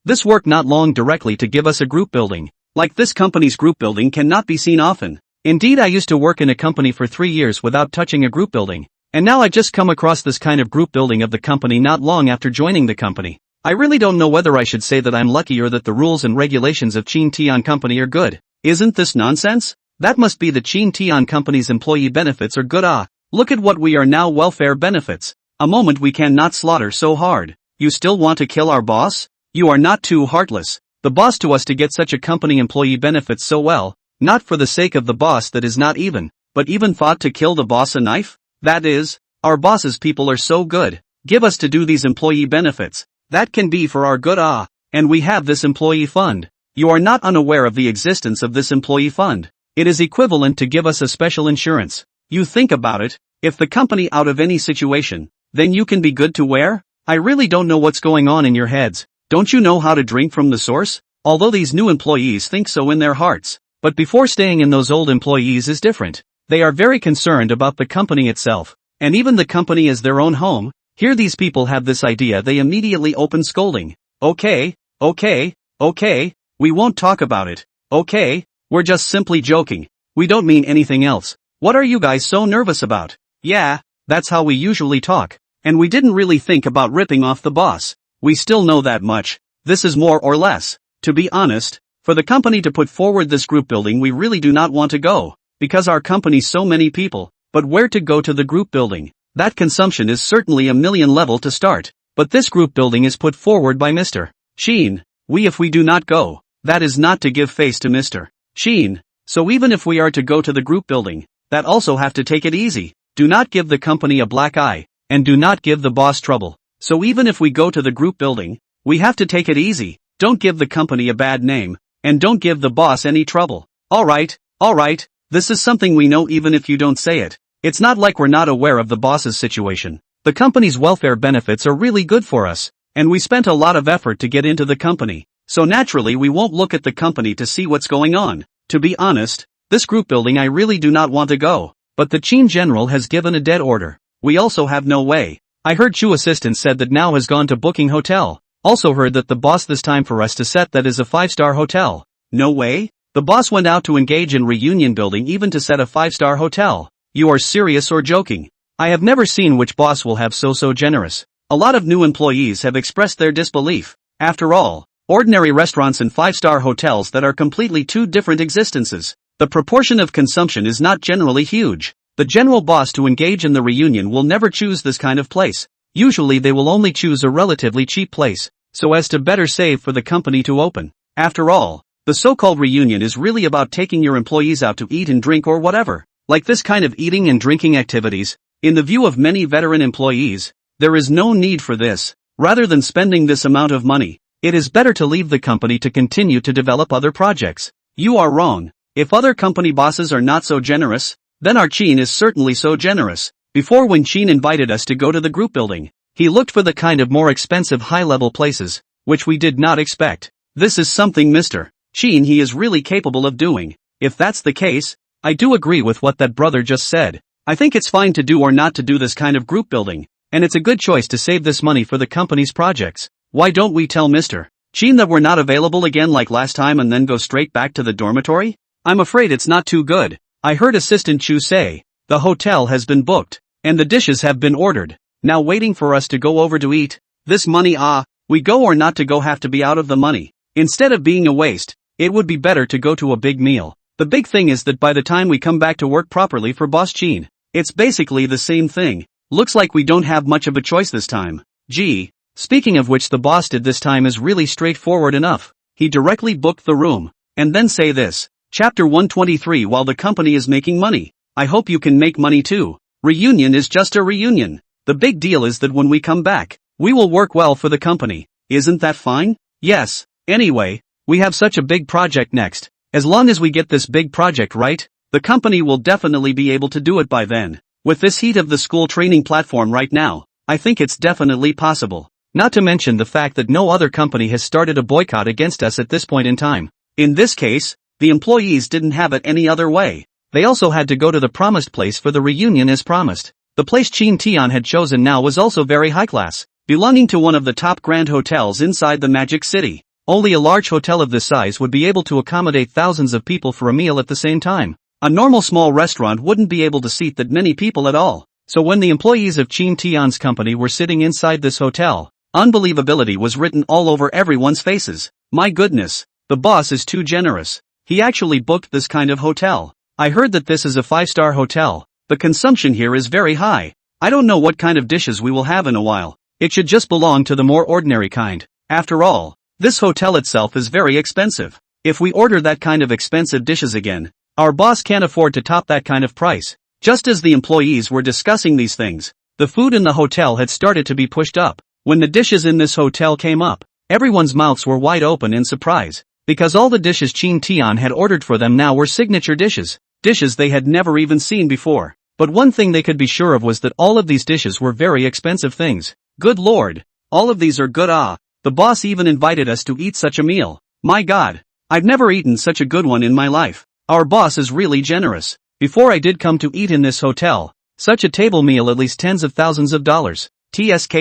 This worked not long directly to give us a group building. Like this company's group building cannot be seen often. Indeed I used to work in a company for 3 years without touching a group building. And now I just come across this kind of group building of the company not long after joining the company. I really don't know whether I should say that I'm lucky or that the rules and regulations of Chin Tian Company are good. Isn't this nonsense? That must be the Chin Tian Company's employee benefits are good. Look at what we are now, welfare benefits. A moment we cannot slaughter so hard. You still want to kill our boss? You are not too heartless. The boss to us to get such a company employee benefits so well, not for the sake of the boss that is not even, but even fought to kill the boss a knife? That is, our boss's people are so good. Give us to do these employee benefits. That can be for our good. And we have this employee fund. You are not unaware of the existence of this employee fund. It is equivalent to give us a special insurance. You think about it, if the company out of any situation, then you can be good to where? I really don't know what's going on in your heads. Don't you know how to drink from the source? Although these new employees think so in their hearts. But before staying in, those old employees is different. They are very concerned about the company itself. And even the company as their own home. Here these people have this idea, they immediately open scolding. Okay, we won't talk about it. Okay, we're just simply joking. We don't mean anything else. What are you guys so nervous about? Yeah, that's how we usually talk. And we didn't really think about ripping off the boss. We still know that much. This is more or less. To be honest, for the company to put forward this group building, we really do not want to go. Because our company's so many people. But where to go to the group building? That consumption is certainly a million level to start. But this group building is put forward by Mr. Sheen. If we do not go, that is not to give face to Mr. Sheen. So even if we are to go to the group building, that also have to take it easy. Do not give the company a black eye. And do not give the boss trouble. So even if we go to the group building, we have to take it easy. Don't give the company a bad name. And don't give the boss any trouble. Alright. This is something we know even if you don't say it. It's not like we're not aware of the boss's situation. The company's welfare benefits are really good for us, and we spent a lot of effort to get into the company. So naturally we won't look at the company to see what's going on. To be honest, this group building I really do not want to go. But the Chin General has given a dead order. We also have no way. I heard Chu assistant said that now has gone to booking hotel. Also heard that the boss this time for us to set that is a 5-star hotel. No way? The boss went out to engage in reunion building even to set a 5-star hotel. You are serious or joking? I have never seen which boss will have so generous. A lot of new employees have expressed their disbelief. After all, ordinary restaurants and 5-star hotels that are completely two different existences. The proportion of consumption is not generally huge. The general boss to engage in the reunion will never choose this kind of place. Usually they will only choose a relatively cheap place, so as to better save for the company to open. After all, the so-called reunion is really about taking your employees out to eat and drink or whatever. Like this kind of eating and drinking activities, in the view of many veteran employees, there is no need for this. Rather than spending this amount of money, it is better to leave the company to continue to develop other projects. You are wrong. If other company bosses are not so generous, then our Chin is certainly so generous. Before, when Chin invited us to go to the group building, he looked for the kind of more expensive high-level places, which we did not expect. This is something Mr. Chin he is really capable of doing. If that's the case, I do agree with what that brother just said. I think it's fine to do or not to do this kind of group building, and it's a good choice to save this money for the company's projects. Why don't we tell Mr. Chin that we're not available again like last time and then go straight back to the dormitory? I'm afraid it's not too good. I heard Assistant Chu say, the hotel has been booked, and the dishes have been ordered, now waiting for us to go over to eat. This money we go or not to go have to be out of the money. Instead of being a waste, it would be better to go to a big meal. The big thing is that by the time we come back to work properly for Boss Chin, it's basically the same thing. Looks like we don't have much of a choice this time. Gee, speaking of which, the boss did this time is really straightforward enough. He directly booked the room, and then say this. Chapter 123. While the company is making money, I hope you can make money too. Reunion is just a reunion. The big deal is that when we come back, we will work well for the company. Isn't that fine? Yes. Anyway, we have such a big project next. As long as we get this big project right, the company will definitely be able to do it by then. With this heat of the school training platform right now, I think it's definitely possible. Not to mention the fact that no other company has started a boycott against us at this point in time. In this case, the employees didn't have it any other way. They also had to go to the promised place for the reunion as promised. The place Chin Tian had chosen now was also very high class, belonging to one of the top grand hotels inside the Magic City. Only a large hotel of this size would be able to accommodate thousands of people for a meal at the same time. A normal small restaurant wouldn't be able to seat that many people at all. So when the employees of Chin Tian's company were sitting inside this hotel, Unbelievability was written all over everyone's faces. My goodness, the boss is too generous. He actually booked this kind of hotel. I heard that this is a 5-star hotel. The consumption here is very high. I don't know what kind of dishes we will have in a while. It should just belong to the more ordinary kind. After all, this hotel itself is very expensive. If we order that kind of expensive dishes again, our boss can't afford to top that kind of price. Just as the employees were discussing these things, the food in the hotel had started to be pushed up. When the dishes in this hotel came up, everyone's mouths were wide open in surprise, because all the dishes Chin Tian had ordered for them now were signature dishes, dishes they had never even seen before. But one thing they could be sure of was that all of these dishes were very expensive things. Good lord, all of these are good. The boss even invited us to eat such a meal. My god, I've never eaten such a good one in my life. Our boss is really generous. Before I did come to eat in this hotel, such a table meal at least tens of thousands of dollars. TSK.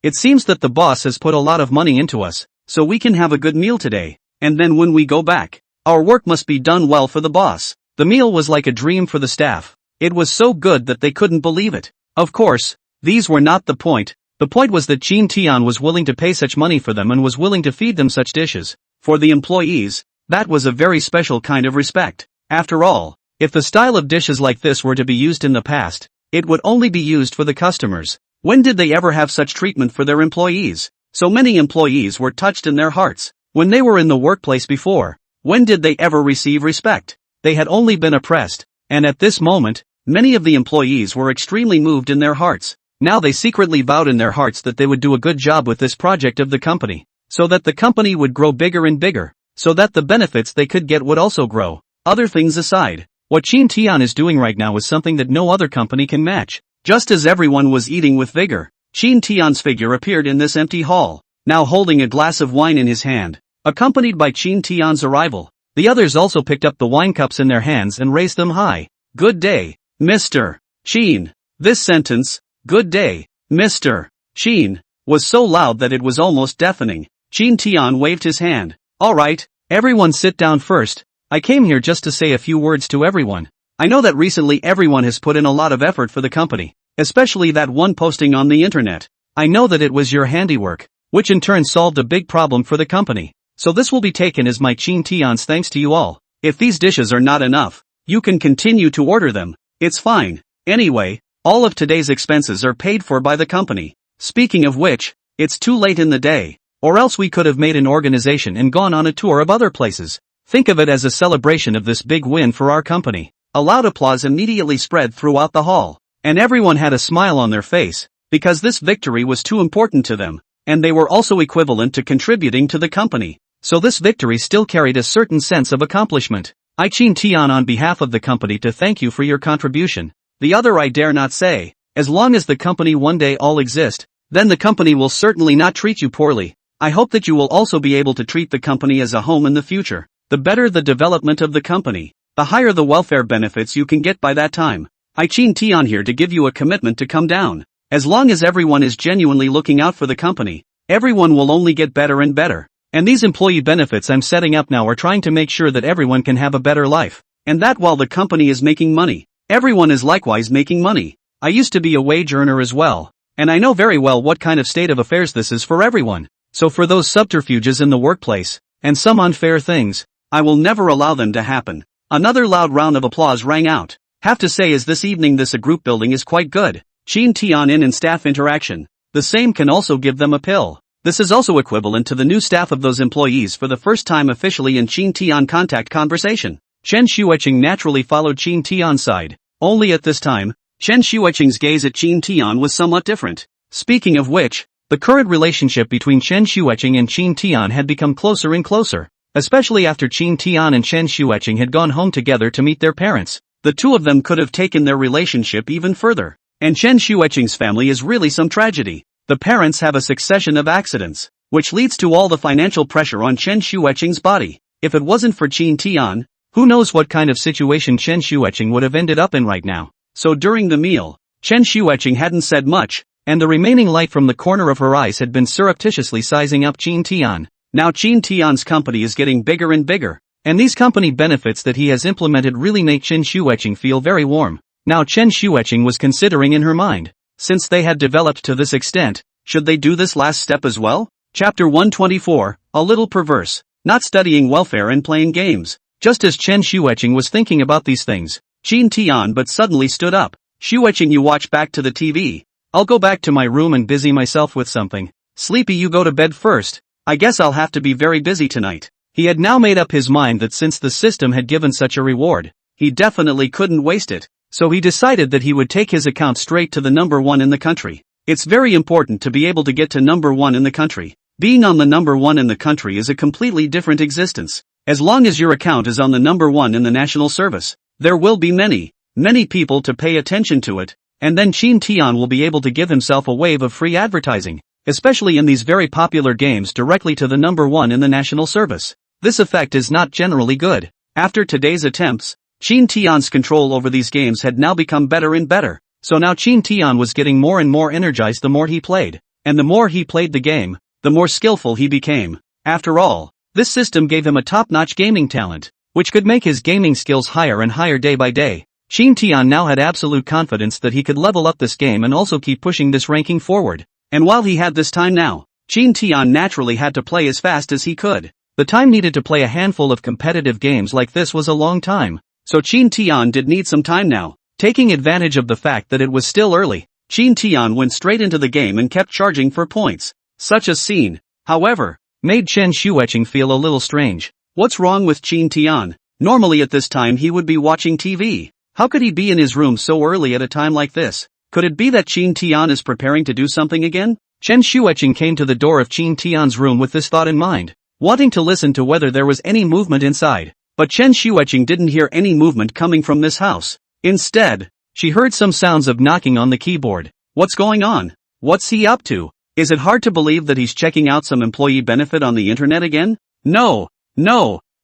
It seems that the boss has put a lot of money into us, so we can have a good meal today, and then when we go back, our work must be done well for the boss. The meal was like a dream for the staff. It was so good that they couldn't believe it. Of course, these were not the point. The point was that Chin Tian was willing to pay such money for them and was willing to feed them such dishes. For the employees, that was a very special kind of respect. After all, if the style of dishes like this were to be used in the past, it would only be used for the customers. When did they ever have such treatment for their employees? So many employees were touched in their hearts. When they were in the workplace before, when did they ever receive respect? They had only been oppressed, and at this moment, many of the employees were extremely moved in their hearts. Now they secretly vowed in their hearts that they would do a good job with this project of the company, so that the company would grow bigger and bigger, so that the benefits they could get would also grow. Other things aside, what Chin Tian is doing right now is something that no other company can match. Just as everyone was eating with vigor, Chin Tian's figure appeared in this empty hall, now holding a glass of wine in his hand. Accompanied by Chin Tian's arrival, the others also picked up the wine cups in their hands and raised them high. Good day, Mr. Chin. This sentence, good day, Mr. Chin, was so loud that it was almost deafening. Chin Tian waved his hand. Alright, everyone sit down first. I came here just to say a few words to everyone. I know that recently everyone has put in a lot of effort for the company, especially that one posting on the internet. I know that it was your handiwork, which in turn solved a big problem for the company. So this will be taken as my Chin Tian's thanks to you all. If these dishes are not enough, you can continue to order them. It's fine. Anyway, all of today's expenses are paid for by the company. Speaking of which, it's too late in the day, or else we could have made an organization and gone on a tour of other places. Think of it as a celebration of this big win for our company. A loud applause immediately spread throughout the hall, and everyone had a smile on their face, because this victory was too important to them, and they were also equivalent to contributing to the company, so this victory still carried a certain sense of accomplishment. I Chin Tian on behalf of the company to thank you for your contribution. The other I dare not say, as long as the company one day all exist, then the company will certainly not treat you poorly. I hope that you will also be able to treat the company as a home in the future. The better the development of the company, the higher the welfare benefits you can get by that time. I Chin Tian here to give you a commitment to come down. As long as everyone is genuinely looking out for the company, everyone will only get better and better. And these employee benefits I'm setting up now are trying to make sure that everyone can have a better life. And that while the company is making money, everyone is likewise making money. I used to be a wage earner as well, and I know very well what kind of state of affairs this is for everyone. So for those subterfuges in the workplace, and some unfair things, I will never allow them to happen. Another loud round of applause rang out. Have to say is this evening this group building is quite good. Chin Tian in and staff interaction. The same can also give them a pill. This is also equivalent to the new staff of those employees for the first time officially in Chin Tian contact conversation. Chen Xueqing naturally followed Chin Tian's side. Only at this time, Chen Xueqing's gaze at Chin Tian was somewhat different. Speaking of which, the current relationship between Chen Xueqing and Chin Tian had become closer and closer, especially after Chin Tian and Chen Xueqing had gone home together to meet their parents. The two of them could have taken their relationship even further. And Chen Xueqing's family is really some tragedy. The parents have a succession of accidents, which leads to all the financial pressure on Chen Xueqing's body. If it wasn't for Chin Tian, who knows what kind of situation Chen Xueqing would have ended up in right now. So during the meal, Chen Xueqing hadn't said much, and the remaining light from the corner of her eyes had been surreptitiously sizing up Chin Tian. Now Chin Tian's company is getting bigger and bigger, and these company benefits that he has implemented really make Chen Xueqing feel very warm. Now Chen Xueqing was considering in her mind, since they had developed to this extent, Should they do this last step as well? Chapter 124, a little perverse. Not studying welfare and playing games. Just as Chen Xueqing was thinking about these things, Qin Tian but suddenly stood up. Xueqing, you watch back to the TV. I'll go back to my room and busy myself with something. Sleepy, you go to bed first. I guess I'll have to be very busy tonight. He had now made up his mind that since the system had given such a reward, he definitely couldn't waste it. So he decided that he would take his account straight to the number one in the country. It's very important to be able to get to number one in the country. Being on the number one in the country is a completely different existence. As long as your account is on the number one in the national service, there will be many people to pay attention to it, and then Qin Tian will be able to give himself a wave of free advertising, especially in these very popular games directly to the number one in the national service. This effect is not generally good. After today's attempts, Qin Tian's control over these games had now become better and better, so now Qin Tian was getting more and more energized the more he played, and the more he played the game, the more skillful he became. After all, this system gave him a top-notch gaming talent, which could make his gaming skills higher and higher day by day. Qin Tian now had absolute confidence that he could level up this game and also keep pushing this ranking forward. And while he had this time now, Qin Tian naturally had to play as fast as he could. The time needed to play a handful of competitive games like this was a long time, so Qin Tian did need some time now. Taking advantage of the fact that it was still early, Qin Tian went straight into the game and kept charging for points. Such a scene, however, made Chen Xueqing feel a little strange. What's wrong with Qin Tian? Normally at this time he would be watching TV. How could he be in his room so early at a time like this? Could it be that Qin Tian is preparing to do something again? Chen Xueqing came to the door of Qin Tian's room with this thought in mind, wanting to listen to whether there was any movement inside. But Chen Xueqing didn't hear any movement coming from this house. Instead, she heard some sounds of knocking on the keyboard. What's going on? What's he up to? Is it hard to believe that he's checking out some employee benefit on the internet again? No,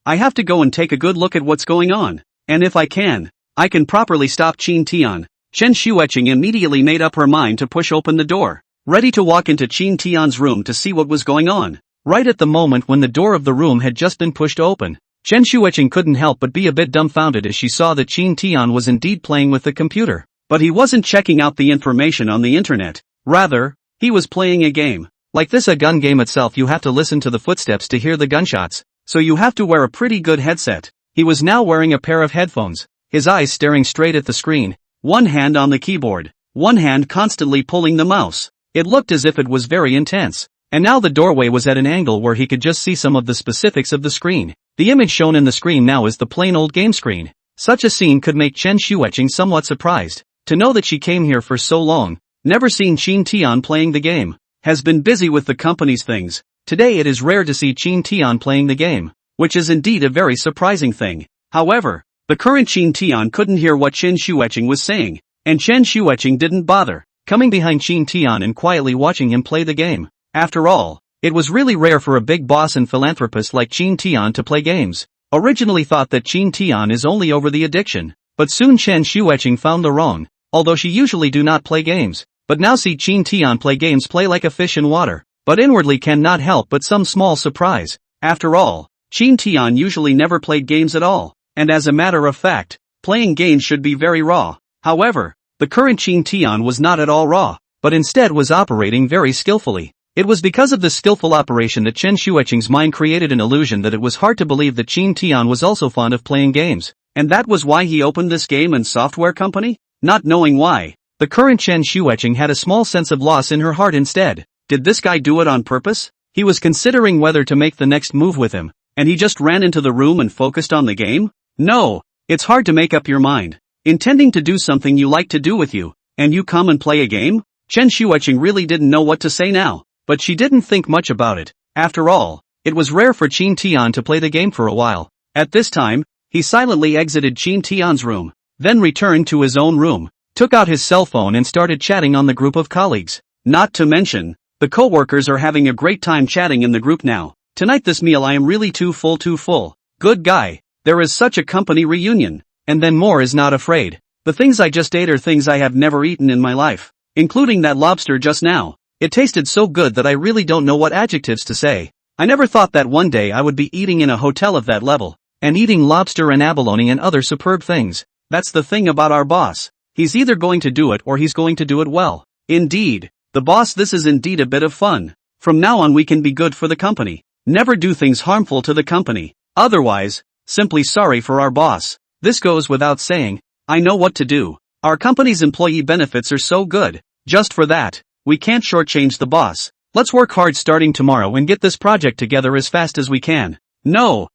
I have to go and take a good look at what's going on. And if I can properly stop Qin Tian. Chen Xueqing immediately made up her mind to push open the door, ready to walk into Qin Tian's room to see what was going on. Right at the moment when the door of the room had just been pushed open, Chen Xueqing couldn't help but be a bit dumbfounded as she saw that Qin Tian was indeed playing with the computer. But he wasn't checking out the information on the internet. Rather, he was playing a game. Like this, a gun game itself, you have to listen to the footsteps to hear the gunshots, so you have to wear a pretty good headset. He was now wearing a pair of headphones, his eyes staring straight at the screen, one hand on the keyboard, one hand constantly pulling the mouse. It looked as if it was very intense. And now the doorway was at an angle where he could just see some of the specifics of the screen. The image shown in the screen now is the plain old game screen. Such a scene could make Chen Xueqing somewhat surprised, to know that she came here for so long, never seen Qin Tian playing the game, has been busy with the company's things. Today it is rare to see Qin Tian playing the game, which is indeed a very surprising thing. However, the current Qin Tian couldn't hear what Chen Xueqing was saying, and Chen Xueqing didn't bother coming behind Qin Tian and quietly watching him play the game. After all, it was really rare for a big boss and philanthropist like Qin Tian to play games. Originally thought that Qin Tian is only over the addiction, but soon Chen Xueqing found the wrong, although she usually do not play games, but now see Qin Tian play games, play like a fish in water, but inwardly cannot help but some small surprise. After all, Qin Tian usually never played games at all, and as a matter of fact, playing games should be very raw. However, the current Qin Tian was not at all raw, but instead was operating very skillfully. It was because of this skillful operation that Chen Xueqing's mind created an illusion that it was hard to believe that Qin Tian was also fond of playing games, and that was why he opened this game and software company? Not knowing why, the current Chen Xueqing had a small sense of loss in her heart instead. Did this guy do it on purpose? He was considering whether to make the next move with him, and he just ran into the room and focused on the game? No, it's hard to make up your mind. Intending to do something you like to do with you, and you come and play a game? Chen Xueqing really didn't know what to say now. But she didn't think much about it. After all, it was rare for Qin Tian to play the game for a while. At this time, he silently exited Qin Tian's room, then returned to his own room, took out his cell phone and started chatting on the group of colleagues. Not to mention, the co-workers are having a great time chatting in the group now. Tonight this meal I am really too full. Good guy, there is such a company reunion. And then more is not afraid. The things I just ate are things I have never eaten in my life, including that lobster just now. It tasted so good that I really don't know what adjectives to say. I never thought that one day I would be eating in a hotel of that level, and eating lobster and abalone and other superb things. That's the thing about our boss. He's either going to do it or he's going to do it well. Indeed, The boss, this is indeed a bit of fun. From now on we can be good for the company. Never do things harmful to the company. Otherwise, simply sorry for our boss. This goes without saying. I know what to do. Our company's employee benefits are so good. Just for that, we can't shortchange the boss. Let's work hard starting tomorrow and get this project together as fast as we can. No.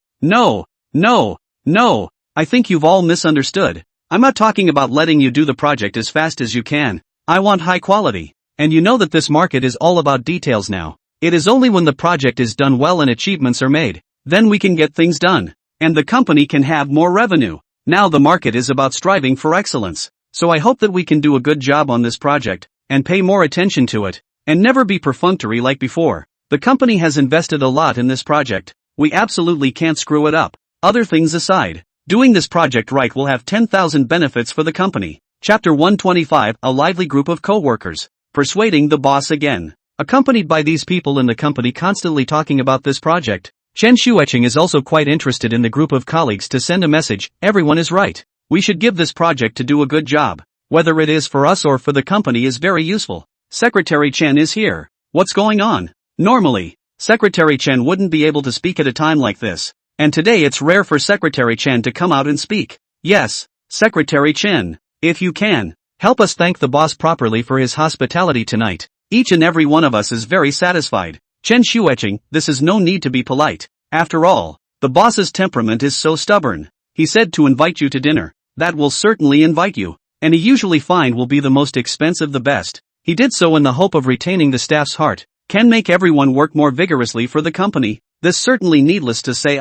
I think you've all misunderstood. I'm not talking about letting you do the project as fast as you can. I want high quality. And you know that this market is all about details now. It is only when the project is done well and achievements are made, then we can get things done. And the company can have more revenue. Now the market is about striving for excellence. So I hope that we can do a good job on this project, and pay more attention to it, and never be perfunctory like before. The company has invested a lot in this project. We absolutely can't screw it up. Other things aside, doing this project right will have 10,000 benefits for the company. Chapter 125, A lively group of co-workers. Persuading the boss again. Accompanied by these people in the company constantly talking about this project, Chen Shueching is also quite interested in the group of colleagues to send a message, everyone is right. We should give this project to do a good job. Whether it is for us or for the company is very useful. Secretary Chen is here. What's going on? Normally, Secretary Chen wouldn't be able to speak at a time like this. And today it's rare for Secretary Chen to come out and speak. Yes, Secretary Chen, if you can, help us thank the boss properly for his hospitality tonight. Each and every one of us is very satisfied. Chen Shueching, this is no need to be polite. After all, the boss's temperament is so stubborn. He said to invite you to dinner. That will certainly invite you. And he usually find will be the most expensive the best. He did so in the hope of retaining the staff's heart. Can make everyone work more vigorously for the company. This certainly needless to say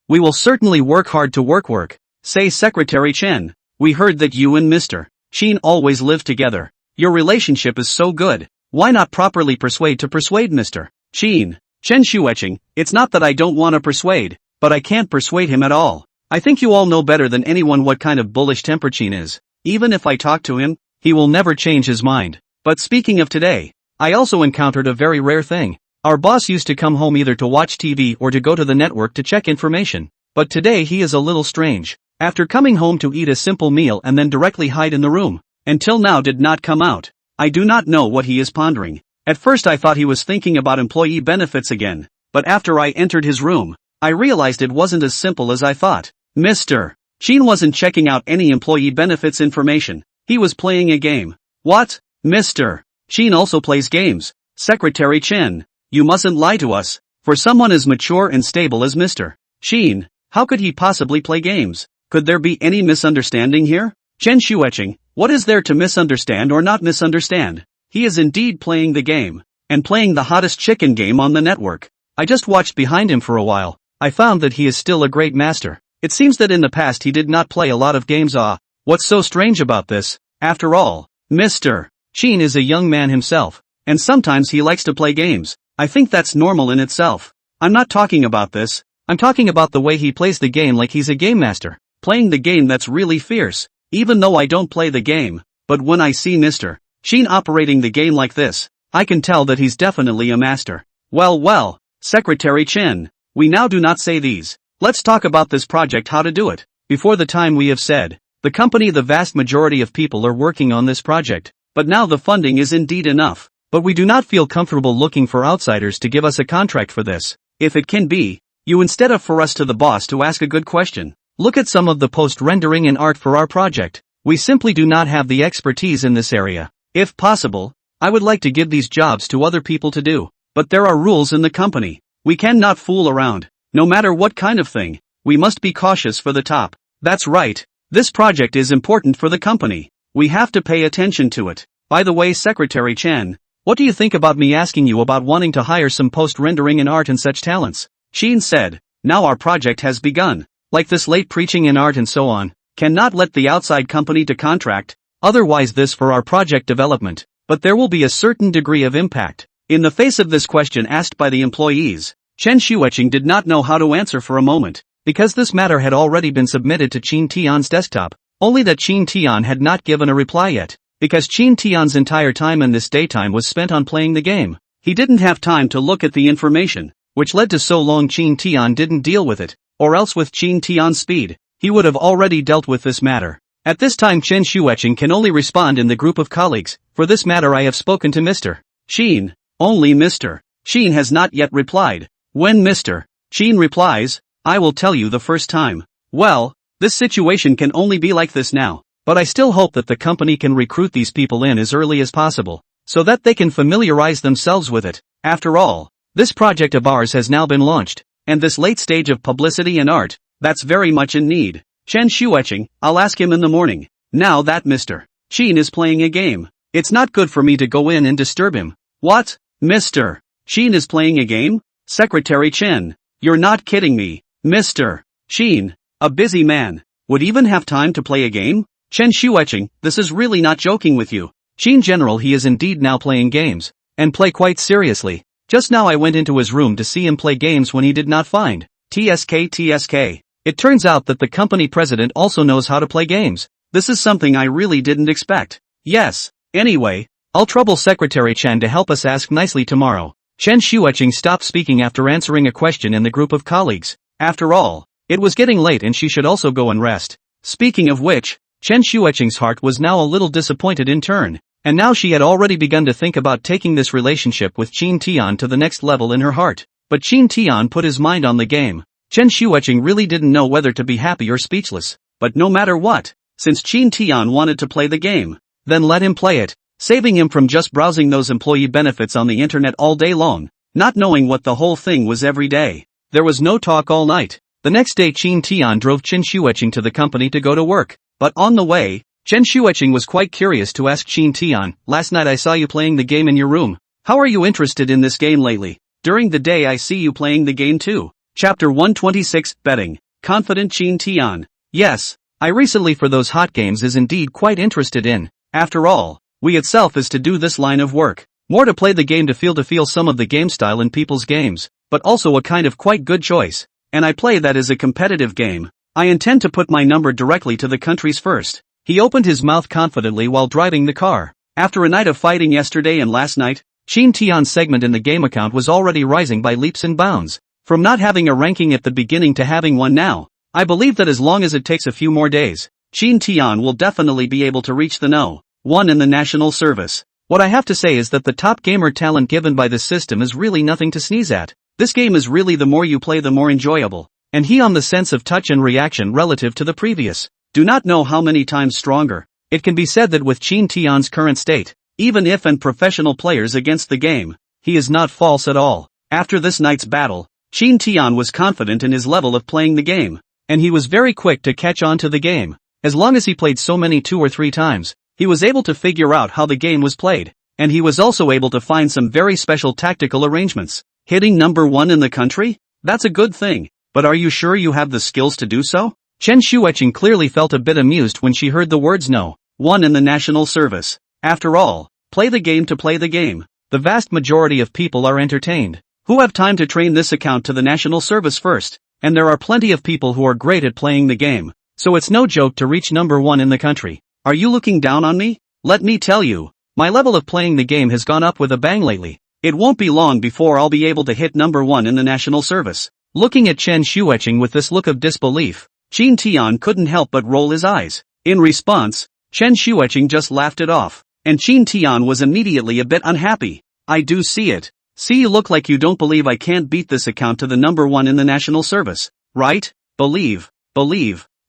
we will certainly work hard to work. Say Secretary Chen. We heard that you and Mr. Chen always live together. Your relationship is so good. Why not properly persuade Mr. Chen? Chen Shueching, it's not that I don't want to persuade, but I can't persuade him at all. I think you all know better than anyone what kind of bullish temper Chen is. Even if I talk to him, he will never change his mind. But speaking of today, I also encountered a very rare thing. Our boss used to come home either to watch TV or to go to the network to check information. But today he is a little strange. After coming home to eat a simple meal and then directly hide in the room, until now did not come out. I do not know what he is pondering. At first I thought he was thinking about employee benefits again, but after I entered his room, I realized it wasn't as simple as I thought. Mr. Chen wasn't checking out any employee benefits information. He was playing a game. What? Mr. Chen also plays games. Secretary Chen, you mustn't lie to us. For someone as mature and stable as Mr. Chen, how could he possibly play games? Could there be any misunderstanding here? Chen Shueching, what is there to misunderstand or not misunderstand? He is indeed playing the game, and playing the hottest chicken game on the network. I just watched behind him for a while. I found that he is still a great master. It seems that in the past he did not play a lot of games. What's so strange about this? After all, Mr. Chen is a young man himself, and sometimes he likes to play games. I think that's normal in itself. I'm not talking about this. I'm talking about the way he plays the game like he's a game master. Playing the game that's really fierce. Even though I don't play the game, but when I see Mr. Chen operating the game like this, I can tell that he's definitely a master. Well, Secretary Chen, we now do not say these. Let's talk about this project, how to do it. Before the time we have said, the company, the vast majority of people are working on this project, but now the funding is indeed enough. But we do not feel comfortable looking for outsiders to give us a contract for this. If it can be, you instead of for us to the boss to ask a good question. Look at some of the post-rendering and art for our project. We simply do not have the expertise in this area. If possible, I would like to give these jobs to other people to do. But there are rules in the company. We cannot fool around. No matter what kind of thing, we must be cautious for the top. That's right. This project is important for the company. We have to pay attention to it. By the way, Secretary Chen, what do you think about me asking you about wanting to hire some post-rendering and art and such talents? Chen said, now our project has begun. Like this late preaching in art and so on, cannot let the outside company to contract, otherwise this for our project development, but there will be a certain degree of impact. In the face of this question asked by the employees, Chen Shueching did not know how to answer for a moment, because this matter had already been submitted to Qin Tian's desktop, only that Qin Tian had not given a reply yet, because Qin Tian's entire time in this daytime was spent on playing the game. He didn't have time to look at the information, which led to so long Qin Tian didn't deal with it. Or else with Qin Tian's speed, he would have already dealt with this matter. At this time Chen Shueching can only respond in the group of colleagues. For this matter I have spoken to Mr. Sheen, only Mr. Sheen has not yet replied. When Mr. Sheen replies, I will tell you the first time. Well, this situation can only be like this now, but I still hope that the company can recruit these people in as early as possible, so that they can familiarize themselves with it. After all, this project of ours has now been launched, and this late stage of publicity and art, that's very much in need. Chen Shueching, I'll ask him in the morning. Now that Mr. Sheen is playing a game, it's not good for me to go in and disturb him. What? Mr. Sheen is playing a game? Secretary Chen, you're not kidding me. Mr. Sheen, a busy man, would even have time to play a game? Chen Shueching, this is really not joking with you. Sheen General, he is indeed now playing games, and play quite seriously. Just now I went into his room to see him play games when he did not find TSK. It turns out that the company president also knows how to play games. This is something I really didn't expect. Yes, anyway, I'll trouble Secretary Chen to help us ask nicely tomorrow. Chen Shueching stopped speaking after answering a question in the group of colleagues. After all, it was getting late and she should also go and rest. Speaking of which, Chen Shueching's heart was now a little disappointed in turn, and now she had already begun to think about taking this relationship with Qin Tian to the next level in her heart. But Qin Tian put his mind on the game. Chen Shueching really didn't know whether to be happy or speechless, but no matter what, since Qin Tian wanted to play the game, then let him play it, saving him from just browsing those employee benefits on the internet all day long, not knowing what the whole thing was every day. There was no talk all night. The next day Qin Tian drove Chen Shueching to the company to go to work, but on the way, Chen Shueching was quite curious to ask Qin Tian, last night I saw you playing the game in your room. How are you interested in this game lately? During the day I see you playing the game too. Chapter 126, Betting. Confident Qin Tian. Yes, I recently for those hot games is indeed quite interested in. After all, we itself is to do this line of work. More to play the game to feel some of the game style in people's games, but also a kind of quite good choice. And I play that as a competitive game. I intend to put my number directly to the countries first. He opened his mouth confidently while driving the car. After a night of fighting yesterday and last night, Qin Tian's segment in the game account was already rising by leaps and bounds. From not having a ranking at the beginning to having one now, I believe that as long as it takes a few more days, Qin Tian will definitely be able to reach the No. 1 in the national service. What I have to say is that the top gamer talent given by this system is really nothing to sneeze at. This game is really the more you play the more enjoyable, and he on the sense of touch and reaction relative to the previous. Do not know how many times stronger. It can be said that with Qin Tian's current state, even if and professional players against the game, he is not false at all. After this night's battle, Qin Tian was confident in his level of playing the game, and he was very quick to catch on to the game. As long as he played so many 2 or 3 times, he was able to figure out how the game was played, and he was also able to find some very special tactical arrangements. Hitting number 1 in the country? That's a good thing, but are you sure you have the skills to do so? Chen Shueching clearly felt a bit amused when she heard the words No. 1 in the national service. After all, play the game to play the game. The vast majority of people are entertained, who have time to train this account to the national service first, and there are plenty of people who are great at playing the game, so it's no joke to reach number 1 in the country. Are you looking down on me? Let me tell you, my level of playing the game has gone up with a bang lately. It won't be long before I'll be able to hit number 1 in the national service. Looking at Chen Shueching with this look of disbelief, Qin Tian couldn't help but roll his eyes. In response, Chen Shueching just laughed it off, and Qin Tian was immediately a bit unhappy. I do see it. See, you look like you don't believe I can't beat this account to the number 1 in the national service, right? Believe.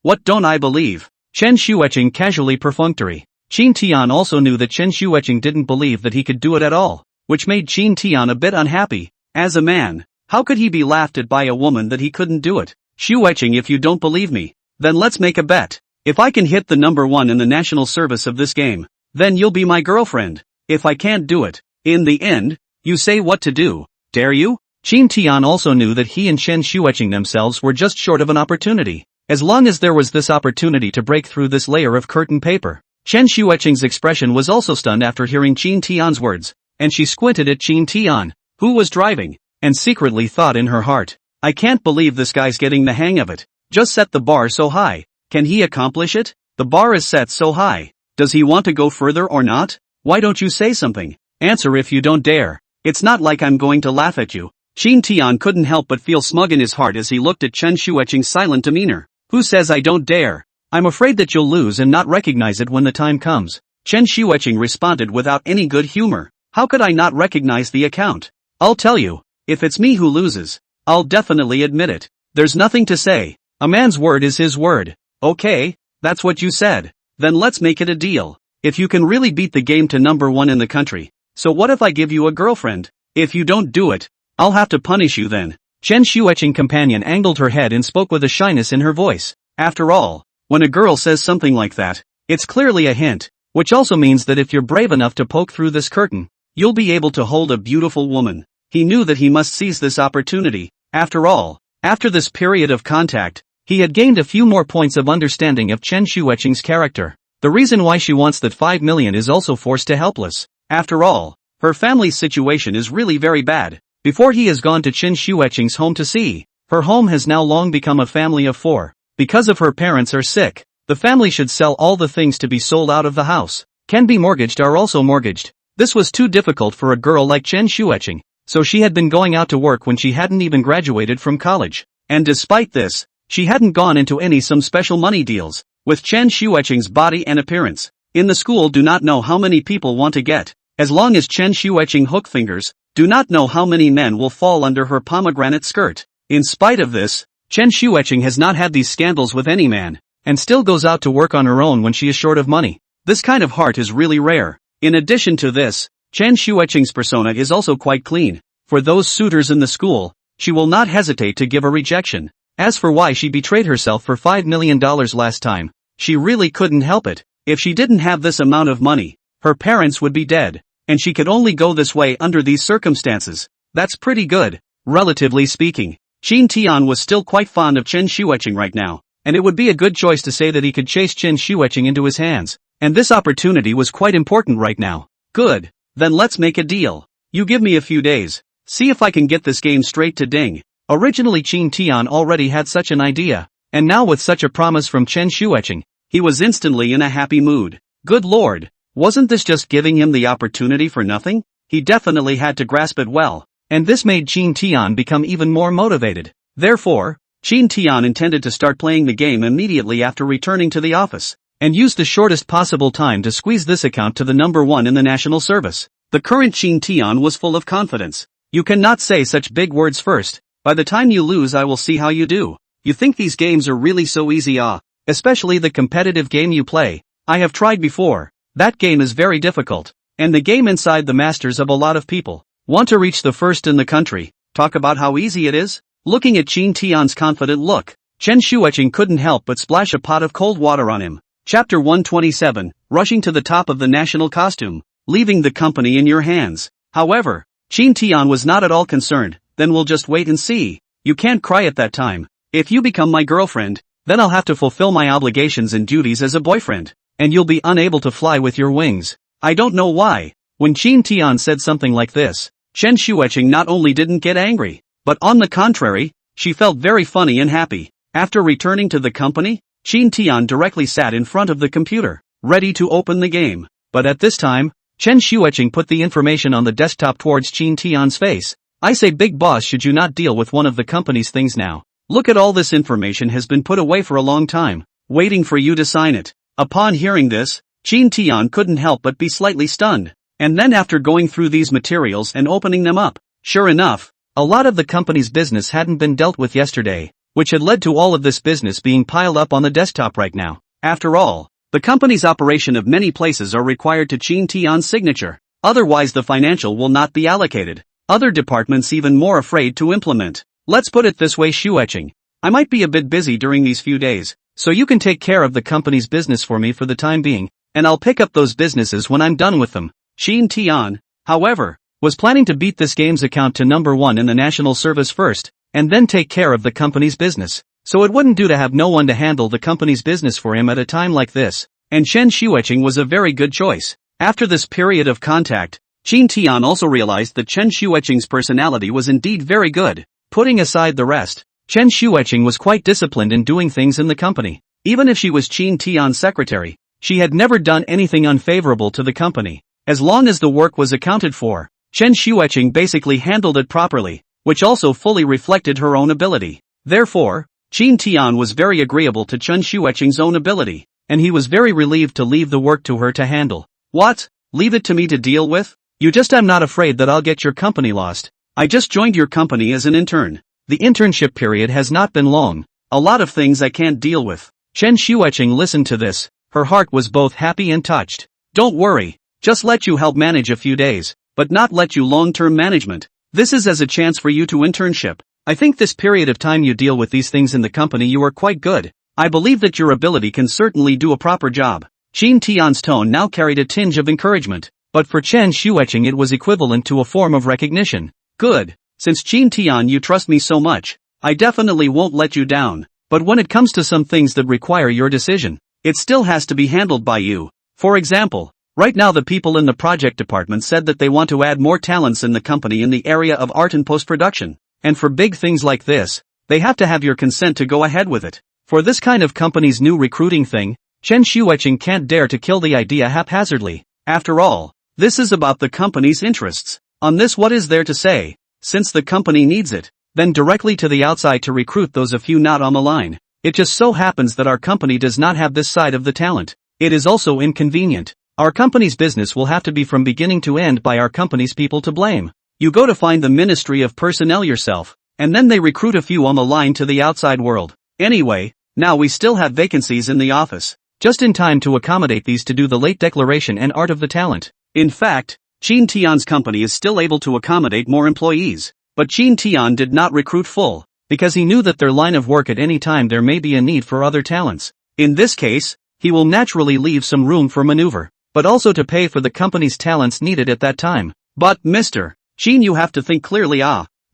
What don't I believe? Chen Shueching casually perfunctory. Qin Tian also knew that Chen Shueching didn't believe that he could do it at all, which made Qin Tian a bit unhappy. As a man, how could he be laughed at by a woman that he couldn't do it? Shueching, if you don't believe me, then let's make a bet. If I can hit the number 1 in the national service of this game, then you'll be my girlfriend. If I can't do it, in the end, you say what to do, dare you? Qin Tian also knew that he and Chen Shueching themselves were just short of an opportunity. As long as there was this opportunity to break through this layer of curtain paper. Chen Shueching's expression was also stunned after hearing Qin Tian's words, and she squinted at Qin Tian, who was driving, and secretly thought in her heart, I can't believe this guy's getting the hang of it. Just set the bar so high. Can he accomplish it? The bar is set so high. Does he want to go further or not? Why don't you say something? Answer if you don't dare. It's not like I'm going to laugh at you. Qin Tian couldn't help but feel smug in his heart as he looked at Chen Shueching's silent demeanor. Who says I don't dare? I'm afraid that you'll lose and not recognize it when the time comes. Chen Shueching responded without any good humor. How could I not recognize the account? I'll tell you, if it's me who loses, I'll definitely admit it. There's nothing to say. A man's word is his word. Okay, that's what you said. Then let's make it a deal. If you can really beat the game to number 1 in the country. So what if I give you a girlfriend? If you don't do it, I'll have to punish you then. Chen Shueqing's companion angled her head and spoke with a shyness in her voice. After all, when a girl says something like that, it's clearly a hint, which also means that if you're brave enough to poke through this curtain, you'll be able to hold a beautiful woman. He knew that he must seize this opportunity. After all, after this period of contact, he had gained a few more points of understanding of Chen Shueqing's character. The reason why she wants that 5 million is also forced to helpless. After all, her family's situation is really very bad. Before he has gone to Chen Shueqing's home to see, her home has now long become a family of 4. Because of her parents are sick, the family should sell all the things to be sold out of the house. Can be mortgaged are also mortgaged. This was too difficult for a girl like Chen Shueqing, so she had been going out to work when she hadn't even graduated from college. And despite this, she hadn't gone into some special money deals. With Chen Shueqing's body and appearance, in the school do not know how many people want to get. As long as Chen Shueqing hook fingers, do not know how many men will fall under her pomegranate skirt. In spite of this, Chen Shueqing has not had these scandals with any man, and still goes out to work on her own when she is short of money. This kind of heart is really rare. In addition to this, Chen Shueqing's persona is also quite clean. For those suitors in the school, she will not hesitate to give a rejection. As for why she betrayed herself for $5 million last time, she really couldn't help it. If she didn't have this amount of money, her parents would be dead, and she could only go this way under these circumstances. That's pretty good, relatively speaking. Qin Tian was still quite fond of Chen Shueqing right now, and it would be a good choice to say that he could chase Chen Shueqing into his hands, and this opportunity was quite important right now. Good, then let's make a deal. You give me a few days, see if I can get this game straight to ding. Originally Qin Tian already had such an idea, and now with such a promise from Chen Shueqing, he was instantly in a happy mood. Good lord, wasn't this just giving him the opportunity for nothing? He definitely had to grasp it well, and this made Qin Tian become even more motivated. Therefore, Qin Tian intended to start playing the game immediately after returning to the office, and use the shortest possible time to squeeze this account to the number 1 in the national service. The current Qin Tian was full of confidence. You cannot say such big words first. By the time you lose I will see how you do. You think these games are really so easy? Especially the competitive game you play. I have tried before. That game is very difficult. And the game inside the masters of a lot of people. Want to reach the first in the country. Talk about how easy it is? Looking at Qin Tian's confident look, Chen Shueqing couldn't help but splash a pot of cold water on him. Chapter 127, rushing to the top of the national costume, leaving the company in your hands. However, Qin Tian was not at all concerned. Then we'll just wait and see. You can't cry at that time. If you become my girlfriend, then I'll have to fulfill my obligations and duties as a boyfriend, and you'll be unable to fly with your wings. I don't know why. When Qin Tian said something like this, Chen Shueqing not only didn't get angry, but on the contrary, she felt very funny and happy. After returning to the company, Qin Tian directly sat in front of the computer, ready to open the game. But at this time, Chen Shueqing put the information on the desktop towards Qin Tian's face. I say big boss, should you not deal with one of the company's things now? Look at all this information has been put away for a long time, waiting for you to sign it. Upon hearing this, Qin Tian couldn't help but be slightly stunned. And then after going through these materials and opening them up, sure enough, a lot of the company's business hadn't been dealt with yesterday, which had led to all of this business being piled up on the desktop right now. After all, the company's operation of many places are required to Qin Tian's signature, otherwise the financial will not be allocated. Other departments even more afraid to implement. Let's put it this way, Shueqing. I might be a bit busy during these few days, so you can take care of the company's business for me for the time being, and I'll pick up those businesses when I'm done with them. Qin Tian, however, was planning to beat this game's account to number 1 in the national service first, and then take care of the company's business. So it wouldn't do to have no one to handle the company's business for him at a time like this, and Chen Shueqing was a very good choice. After this period of contact, Qin Tian also realized that Chen Shueqing's personality was indeed very good. Putting aside the rest, Chen Shueqing was quite disciplined in doing things in the company. Even if she was Qin Tian's secretary, she had never done anything unfavorable to the company. As long as the work was accounted for, Chen Shueqing basically handled it properly, which also fully reflected her own ability. Therefore, Qin Tian was very agreeable to Chen Shueqing's own ability, and he was very relieved to leave the work to her to handle. What? Leave it to me to deal with? You just am not afraid that I'll get your company lost. I just joined your company as an intern. The internship period has not been long. A lot of things I can't deal with. Chen Xueqing listened to this. Her heart was both happy and touched. Don't worry. Just let you help manage a few days, but not let you long-term management. This is as a chance for you to internship. I think this period of time you deal with these things in the company you are quite good. I believe that your ability can certainly do a proper job. Qin Tian's tone now carried a tinge of encouragement, but for Chen Xueqing it was equivalent to a form of recognition. Good. Since Qin Tian you trust me so much, I definitely won't let you down. But when it comes to some things that require your decision, it still has to be handled by you. For example, right now the people in the project department said that they want to add more talents in the company in the area of art and post-production. And for big things like this, they have to have your consent to go ahead with it. For this kind of company's new recruiting thing, Chen Xueqing can't dare to kill the idea haphazardly. After all, this is about the company's interests. On this what is there to say? Since the company needs it, then directly to the outside to recruit those a few not on the line. It just so happens that our company does not have this side of the talent. It is also inconvenient. Our company's business will have to be from beginning to end by our company's people to blame. You go to find the Ministry of Personnel yourself, and then they recruit a few on the line to the outside world. Anyway, now we still have vacancies in the office, just in time to accommodate these to do the late declaration and art of the talent. In fact, Qin Tian's company is still able to accommodate more employees, but Qin Tian did not recruit full, because he knew that their line of work at any time there may be a need for other talents. In this case, he will naturally leave some room for maneuver, but also to pay for the company's talents needed at that time. But, Mr. Qin, you have to think clearly.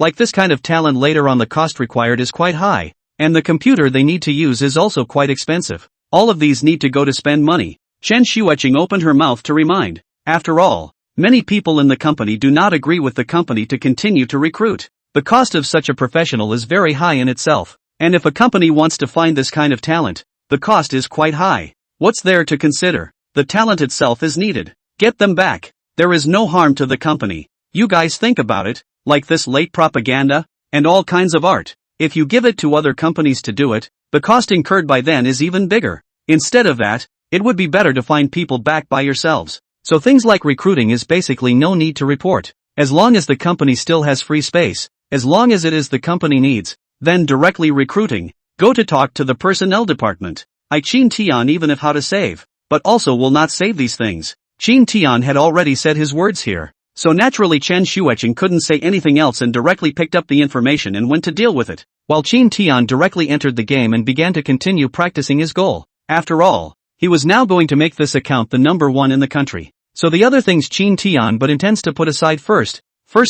Like this kind of talent later on the cost required is quite high, and the computer they need to use is also quite expensive. All of these need to go to spend money. Chen Xueqing opened her mouth to remind. After all, many people in the company do not agree with the company to continue to recruit. The cost of such a professional is very high in itself, and if a company wants to find this kind of talent, the cost is quite high. What's there to consider? The talent itself is needed. Get them back. There is no harm to the company. You guys think about it, like this late propaganda, and all kinds of art. If you give it to other companies to do it, the cost incurred by then is even bigger. Instead of that, it would be better to find people back by yourselves. So things like recruiting is basically no need to report. As long as the company still has free space, as long as it is the company needs, then directly recruiting. Go to talk to the personnel department. Qin Tian even if how to save, but also will not save these things. Qin Tian had already said his words here. So naturally Chen Xueqing couldn't say anything else and directly picked up the information and went to deal with it, while Qin Tian directly entered the game and began to continue practicing his goal. After all, he was now going to make this account the #1 in the country. So the other things Qin Tian but intends to put aside first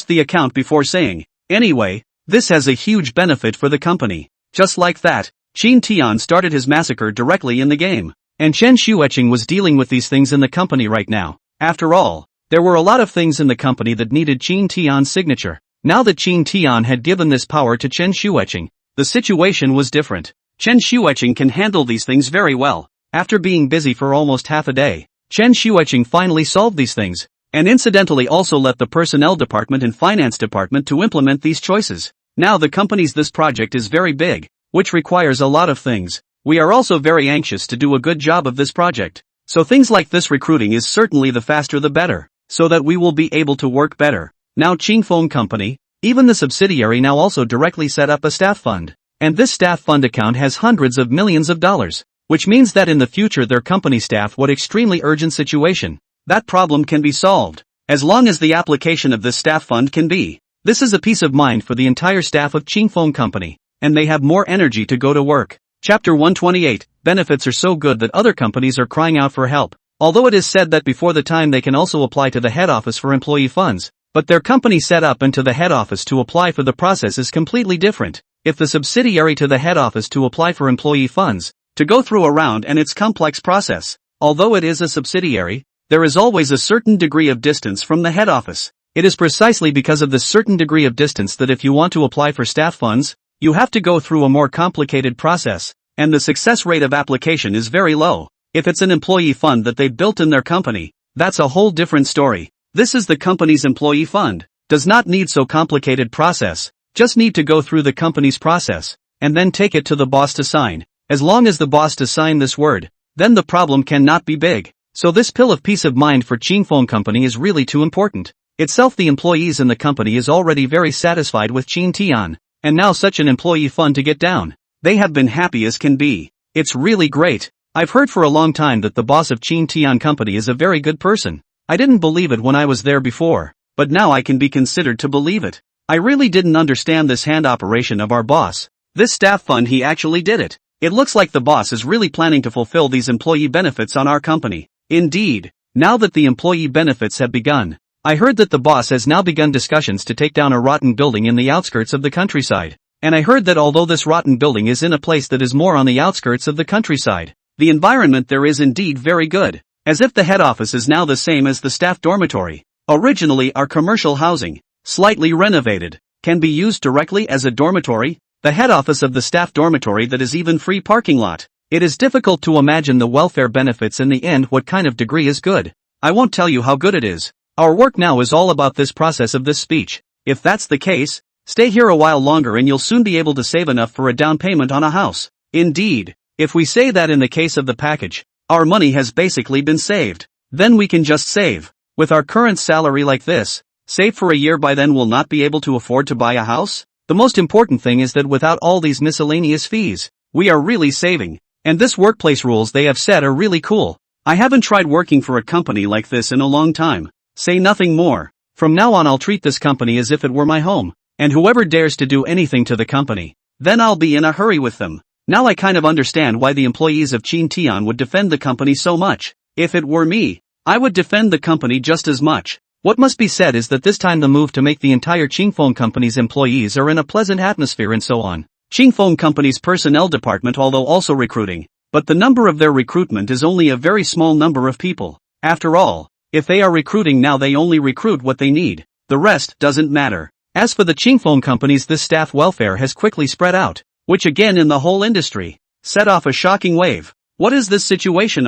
the account before saying, anyway, this has a huge benefit for the company. Just like that, Qin Tian started his massacre directly in the game. And Chen Xueqing was dealing with these things in the company right now. After all, there were a lot of things in the company that needed Qin Tian's signature. Now that Qin Tian had given this power to Chen Xueqing, the situation was different. Chen Xueqing can handle these things very well. After being busy for almost half a day, Chen Xueqing finally solved these things, and incidentally also let the personnel department and finance department to implement these choices. Now the company's this project is very big, which requires a lot of things. We are also very anxious to do a good job of this project. So things like this recruiting is certainly the faster the better, so that we will be able to work better. Now Qingfeng Company, even the subsidiary now also directly set up a staff fund. And this staff fund account has hundreds of millions of dollars, which means that in the future their company staff would extremely urgent situation. That problem can be solved, as long as the application of this staff fund can be. This is a peace of mind for the entire staff of Qingfeng Company, and they have more energy to go to work. Chapter 128, benefits are so good that other companies are crying out for help. Although it is said that before the time they can also apply to the head office for employee funds, but their company set up and to the head office to apply for the process is completely different. If the subsidiary to the head office to apply for employee funds, to go through around and its complex process, although it is a subsidiary, there is always a certain degree of distance from the head office. It is precisely because of this certain degree of distance that if you want to apply for staff funds, you have to go through a more complicated process, and the success rate of application is very low. If it's an employee fund that they've built in their company, that's a whole different story. This is the company's employee fund. Does not need so complicated process, just need to go through the company's process, and then take it to the boss to sign. As long as the boss to sign this word, then the problem cannot be big. So this pill of peace of mind for Qingfeng Company is really too important. Itself the employees in the company is already very satisfied with Chin Tian, and now such an employee fund to get down. They have been happy as can be. It's really great. I've heard for a long time that the boss of Chin Tian company is a very good person. I didn't believe it when I was there before, but now I can be considered to believe it. I really didn't understand this hand operation of our boss. This staff fund, he actually did it. It looks like the boss is really planning to fulfill these employee benefits on our company. Indeed, now that the employee benefits have begun, I heard that the boss has now begun discussions to take down a rotten building in the outskirts of the countryside. And I heard that although this rotten building is in a place that is more on the outskirts of the countryside, the environment there is indeed very good, as if the head office is now the same as the staff dormitory. Originally our commercial housing, slightly renovated, can be used directly as a dormitory, the head office of the staff dormitory that is even free parking lot. It is difficult to imagine the welfare benefits in the end. What kind of degree is good? I won't tell you how good it is. Our work now is all about this process of this speech. If that's the case, stay here a while longer and you'll soon be able to save enough for a down payment on a house. Indeed, if we say that in the case of the package, our money has basically been saved. Then we can just save. With our current salary like this, save for a year. By then we'll not be able to afford to buy a house. The most important thing is that without all these miscellaneous fees, we are really saving. And this workplace rules they have set are really cool. I haven't tried working for a company like this in a long time. Say nothing more. From now on I'll treat this company as if it were my home. And whoever dares to do anything to the company, then I'll be in a hurry with them. Now I kind of understand why the employees of Chin Tian would defend the company so much. If it were me, I would defend the company just as much. What must be said is that this time the move to make the entire Qingfeng company's employees are in a pleasant atmosphere and so on. Qingfeng company's personnel department although also recruiting, but the number of their recruitment is only a very small number of people. After all, if they are recruiting now they only recruit what they need. The rest doesn't matter. As for the Qingfeng companies, this staff welfare has quickly spread out, which again in the whole industry, set off a shocking wave. What is this situation?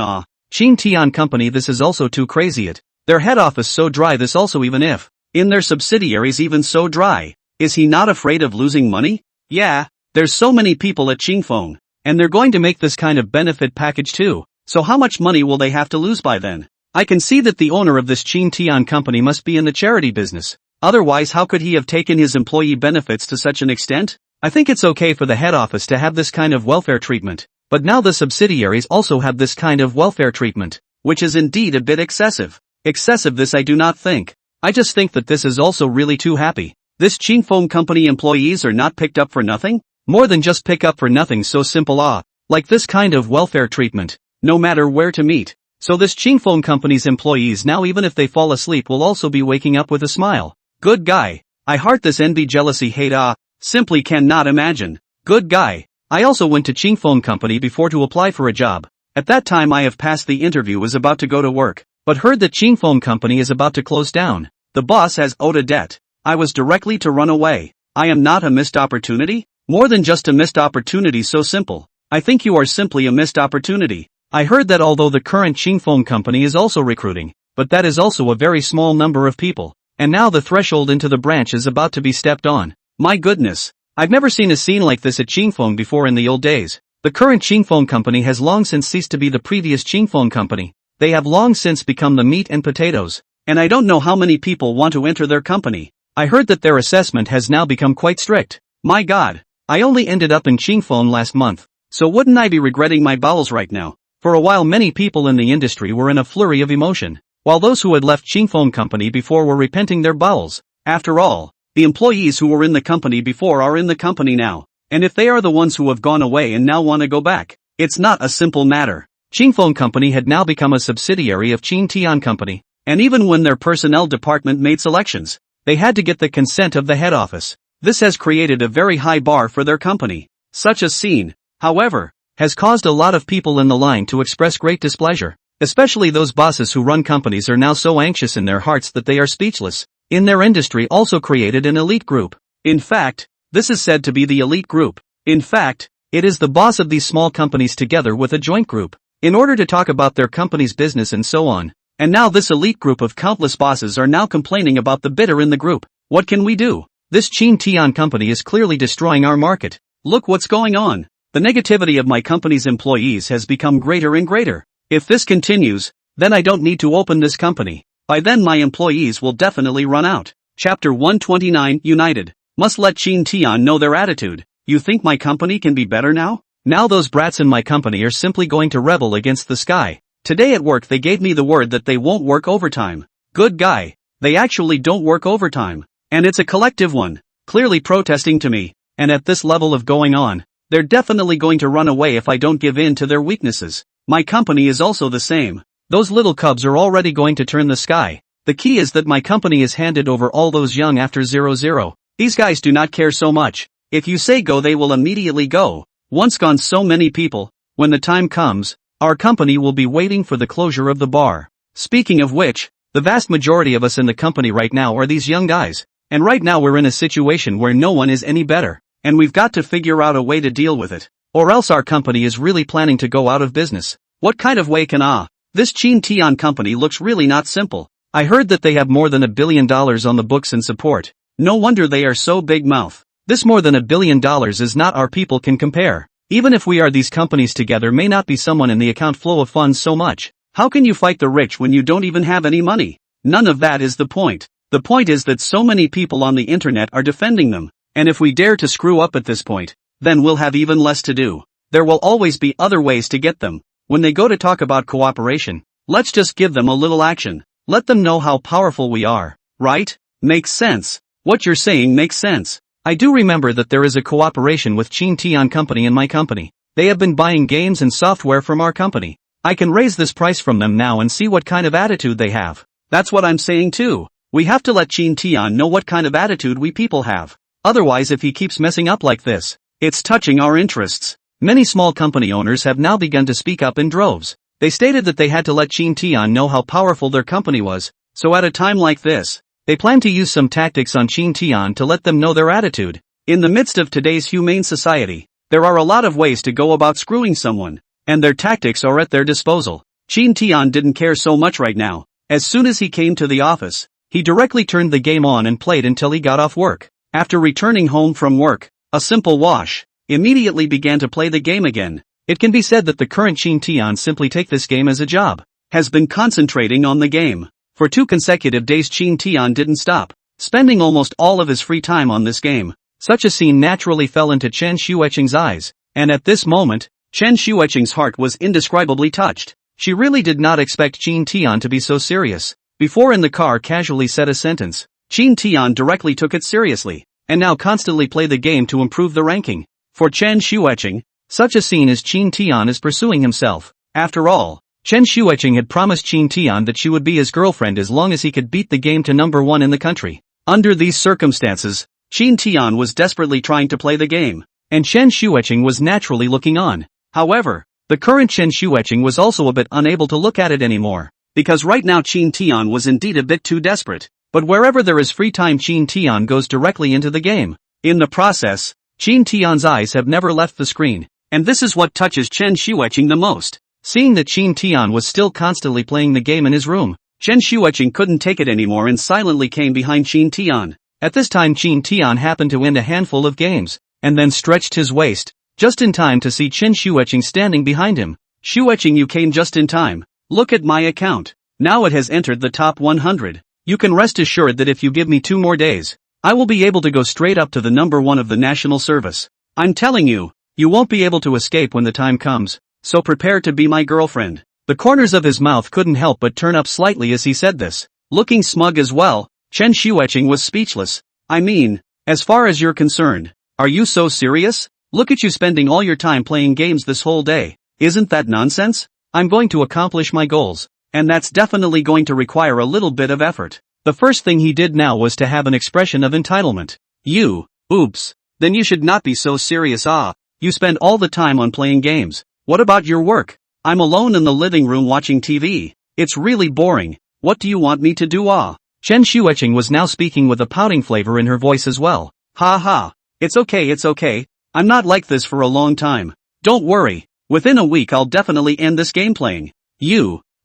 Chin Tian company, this is also too crazy. Their head office so dry, this also even if, in their subsidiaries even so dry. Is he not afraid of losing money? Yeah, there's so many people at Qingfeng, and they're going to make this kind of benefit package too, so how much money will they have to lose by then? I can see that the owner of this Chin Tian company must be in the charity business, otherwise how could he have taken his employee benefits to such an extent? I think it's okay for the head office to have this kind of welfare treatment, but now the subsidiaries also have this kind of welfare treatment, which is indeed a bit excessive. Excessive this I do not think. I just think that this is also really too happy. This Qingfeng company employees are not picked up for nothing? More than just pick up for nothing, so simple like this kind of welfare treatment, no matter where to meet. So this Qingfeng company's employees now even if they fall asleep will also be waking up with a smile. Good guy. I heart this envy jealousy hate simply cannot imagine. Good guy. I also went to Qingfeng company before to apply for a job. At that time I have passed the interview, was about to go to work, but heard that Qingfeng company is about to close down. The boss has owed a debt. I was directly to run away. I am not a missed opportunity? More than just a missed opportunity, so simple. I think you are simply a missed opportunity. I heard that although the current Qingfeng company is also recruiting, but that is also a very small number of people. And now the threshold into the branch is about to be stepped on. My goodness. I've never seen a scene like this at Qingfeng before in the old days. The current Qingfeng company has long since ceased to be the previous Qingfeng company. They have long since become the meat and potatoes. And I don't know how many people want to enter their company. I heard that their assessment has now become quite strict. My God. I only ended up in Qingfeng last month. So wouldn't I be regretting my bowels right now? For a while many people in the industry were in a flurry of emotion, while those who had left Qingfeng company before were repenting their bowels. After all, the employees who were in the company before are in the company now. And if they are the ones who have gone away and now want to go back, it's not a simple matter. Qingfeng company had now become a subsidiary of Chin Tian company, and even when their personnel department made selections, they had to get the consent of the head office. This has created a very high bar for their company. Such a scene, however, has caused a lot of people in the line to express great displeasure. Especially those bosses who run companies are now so anxious in their hearts that they are speechless. In their industry also created an elite group. In fact, this is said to be the elite group. In fact, it is the boss of these small companies together with a joint group, in order to talk about their company's business and so on. And now this elite group of countless bosses are now complaining about the bidder in the group. What can we do? This Chin Tian company is clearly destroying our market. Look what's going on. The negativity of my company's employees has become greater and greater. If this continues, then I don't need to open this company. By then my employees will definitely run out. Chapter 129 United. Must let Chin Tian know their attitude. You think my company can be better now? Now those brats in my company are simply going to rebel against the sky. Today at work they gave me the word that they won't work overtime. Good guy. They actually don't work overtime. And it's a collective one. Clearly protesting to me. And at this level of going on, they're definitely going to run away if I don't give in to their weaknesses. My company is also the same. Those little cubs are already going to turn the sky. The key is that my company is handed over all those young after 00. These guys do not care so much. If you say go they will immediately go. Once gone so many people, when the time comes, our company will be waiting for the closure of the bar. Speaking of which, the vast majority of us in the company right now are these young guys. And right now we're in a situation where no one is any better. And we've got to figure out a way to deal with it. Or else our company is really planning to go out of business. What kind of way can this Chin Tian company looks really not simple. I heard that they have more than $1 billion on the books in support. No wonder they are so big mouth. This more than $1 billion is not our people can compare. Even if we are these companies together may not be someone in the account flow of funds so much. How can you fight the rich when you don't even have any money? None of that is the point. The point is that so many people on the internet are defending them. And if we dare to screw up at this point, then we'll have even less to do. There will always be other ways to get them. When they go to talk about cooperation, let's just give them a little action. Let them know how powerful we are, right? Makes sense. What you're saying makes sense. I do remember that there is a cooperation with Chin Tian Company and my company. They have been buying games and software from our company. I can raise this price from them now and see what kind of attitude they have. That's what I'm saying too. We have to let Chin Tian know what kind of attitude we people have. Otherwise if he keeps messing up like this, it's touching our interests. Many small company owners have now begun to speak up in droves. They stated that they had to let Chin Tian know how powerful their company was, so at a time like this, they plan to use some tactics on Chin Tian to let them know their attitude. In the midst of today's humane society, there are a lot of ways to go about screwing someone, and their tactics are at their disposal. Chin Tian didn't care so much right now. As soon as he came to the office, he directly turned the game on and played until he got off work. After returning home from work, a simple wash, immediately began to play the game again. It can be said that the current Chin Tian simply take this game as a job, has been concentrating on the game. For 2 consecutive days Chin Tian didn't stop, spending almost all of his free time on this game. Such a scene naturally fell into Chen Xueqing's eyes, and at this moment, Chen Xueqing's heart was indescribably touched. She really did not expect Chin Tian to be so serious. Before in the car casually said a sentence, Chin Tian directly took it seriously, and now constantly play the game to improve the ranking. For Chen Xueqing, such a scene as Chin Tian is pursuing himself. After all, Chen Xueqing had promised Chin Tian that she would be his girlfriend as long as he could beat the game to number 1 in the country. Under these circumstances, Chin Tian was desperately trying to play the game, and Chen Xueqing was naturally looking on. However, the current Chen Xueqing was also a bit unable to look at it anymore, because right now Chin Tian was indeed a bit too desperate. But wherever there is free time Chin Tian goes directly into the game. In the process, Chin Tian's eyes have never left the screen, and this is what touches Chen Xueqing the most. Seeing that Chin Tian was still constantly playing the game in his room, Chen Xueqing couldn't take it anymore and silently came behind Chin Tian. At this time Chin Tian happened to end a handful of games, and then stretched his waist, just in time to see Chen Xueqing standing behind him. Xueqing, you came just in time. Look at my account. Now it has entered the top 100. You can rest assured that if you give me 2 more days, I will be able to go straight up to the number 1 of the national service. I'm telling you, you won't be able to escape when the time comes, so prepare to be my girlfriend. The corners of his mouth couldn't help but turn up slightly as he said this. Looking smug as well, Chen Xueqing was speechless. I mean, as far as you're concerned, are you so serious? Look at you spending all your time playing games this whole day. Isn't that nonsense? I'm going to accomplish my goals. And that's definitely going to require a little bit of effort. The first thing he did now was to have an expression of entitlement. Oops. Then you should not be so serious. You spend all the time on playing games. What about your work? I'm alone in the living room watching TV. It's really boring. What do you want me to do? Chen Xueqing was now speaking with a pouting flavor in her voice as well. Ha. It's okay. I'm not like this for a long time. Don't worry. Within a week I'll definitely end this game playing.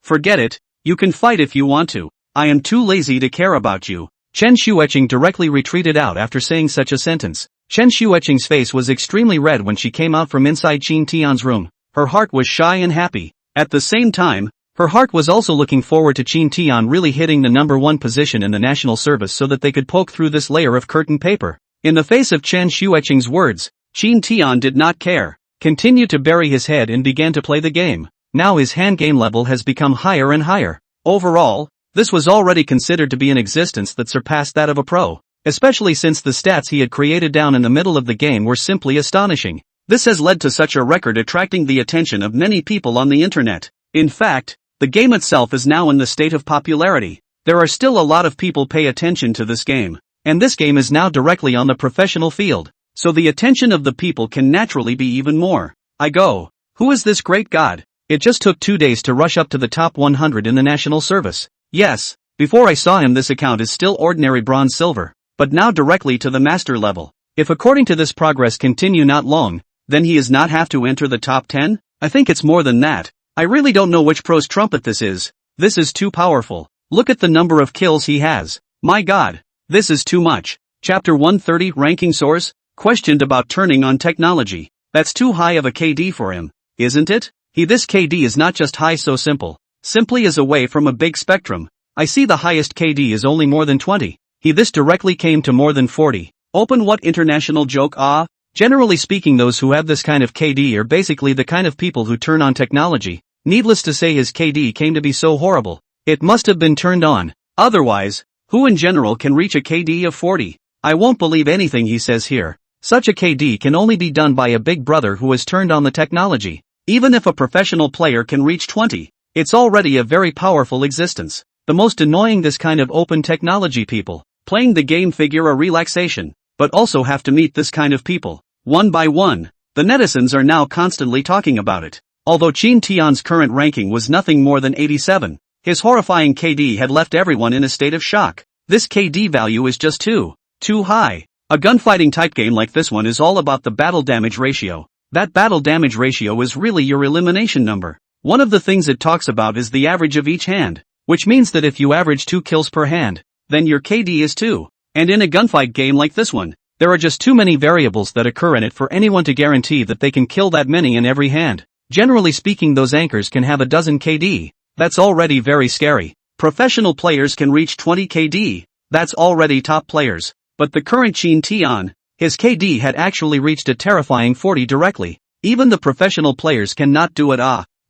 Forget it, you can fight if you want to. I am too lazy to care about you. Chen Xueqing directly retreated out after saying such a sentence. Chen Xueqing's face was extremely red when she came out from inside Chin Tian's room. Her heart was shy and happy. At the same time, Her heart was also looking forward to Qin Tian really hitting the #1 position in the national service so that they could poke through this layer of curtain paper. In the face of Chen Xueqing's words, Qin Tian did not care, continued to bury his head and began to play the game. Now his hand game level has become higher and higher. Overall, this was already considered to be an existence that surpassed that of a pro, especially since the stats he had created down in the middle of the game were simply astonishing. This has led to such a record attracting the attention of many people on the internet. In fact, the game itself is now in the state of popularity. There are still a lot of people pay attention to this game, and this game is now directly on the professional field, so the attention of the people can naturally be even more. I go, who is this great god? It just took 2 days to rush up to the top 100 in the national service. Yes, before I saw him this account is still ordinary bronze silver, but now directly to the master level. If according to this progress continue not long, then he is not have to enter the top 10? I think it's more than that. I really don't know which pro's trumpet this is. This is too powerful. Look at the number of kills he has. My god. This is too much. Chapter 130 Ranking Source? Questioned about turning on technology. That's too high of a KD for him, isn't it? This KD is not just high so simple. Simply is away from a big spectrum. I see the highest KD is only more than 20. This directly came to more than 40. Open what international joke ah? Generally speaking those who have this kind of KD are basically the kind of people who turn on technology. Needless to say his KD came to be so horrible. It must have been turned on. Otherwise, who in general can reach a KD of 40? I won't believe anything he says here. Such a KD can only be done by a big brother who has turned on the technology. Even if a professional player can reach 20, it's already a very powerful existence. The most annoying this kind of open technology people. Playing the game figure a relaxation, but also have to meet this kind of people. One by one, the netizens are now constantly talking about it. Although Qin Tian's current ranking was nothing more than 87, his horrifying KD had left everyone in a state of shock. This KD value is just too high. A gunfighting type game like this one is all about the battle damage ratio. That battle damage ratio is really your elimination number. One of the things it talks about is the average of each hand, which means that if you average 2 kills per hand, then your KD is 2. And in a gunfight game like this one, there are just too many variables that occur in it for anyone to guarantee that they can kill that many in every hand. Generally speaking those anchors can have a dozen KD. That's already very scary. Professional players can reach 20 KD. That's already top players. But the current Qin Tian, his KD had actually reached a terrifying 40 directly. Even the professional players cannot do it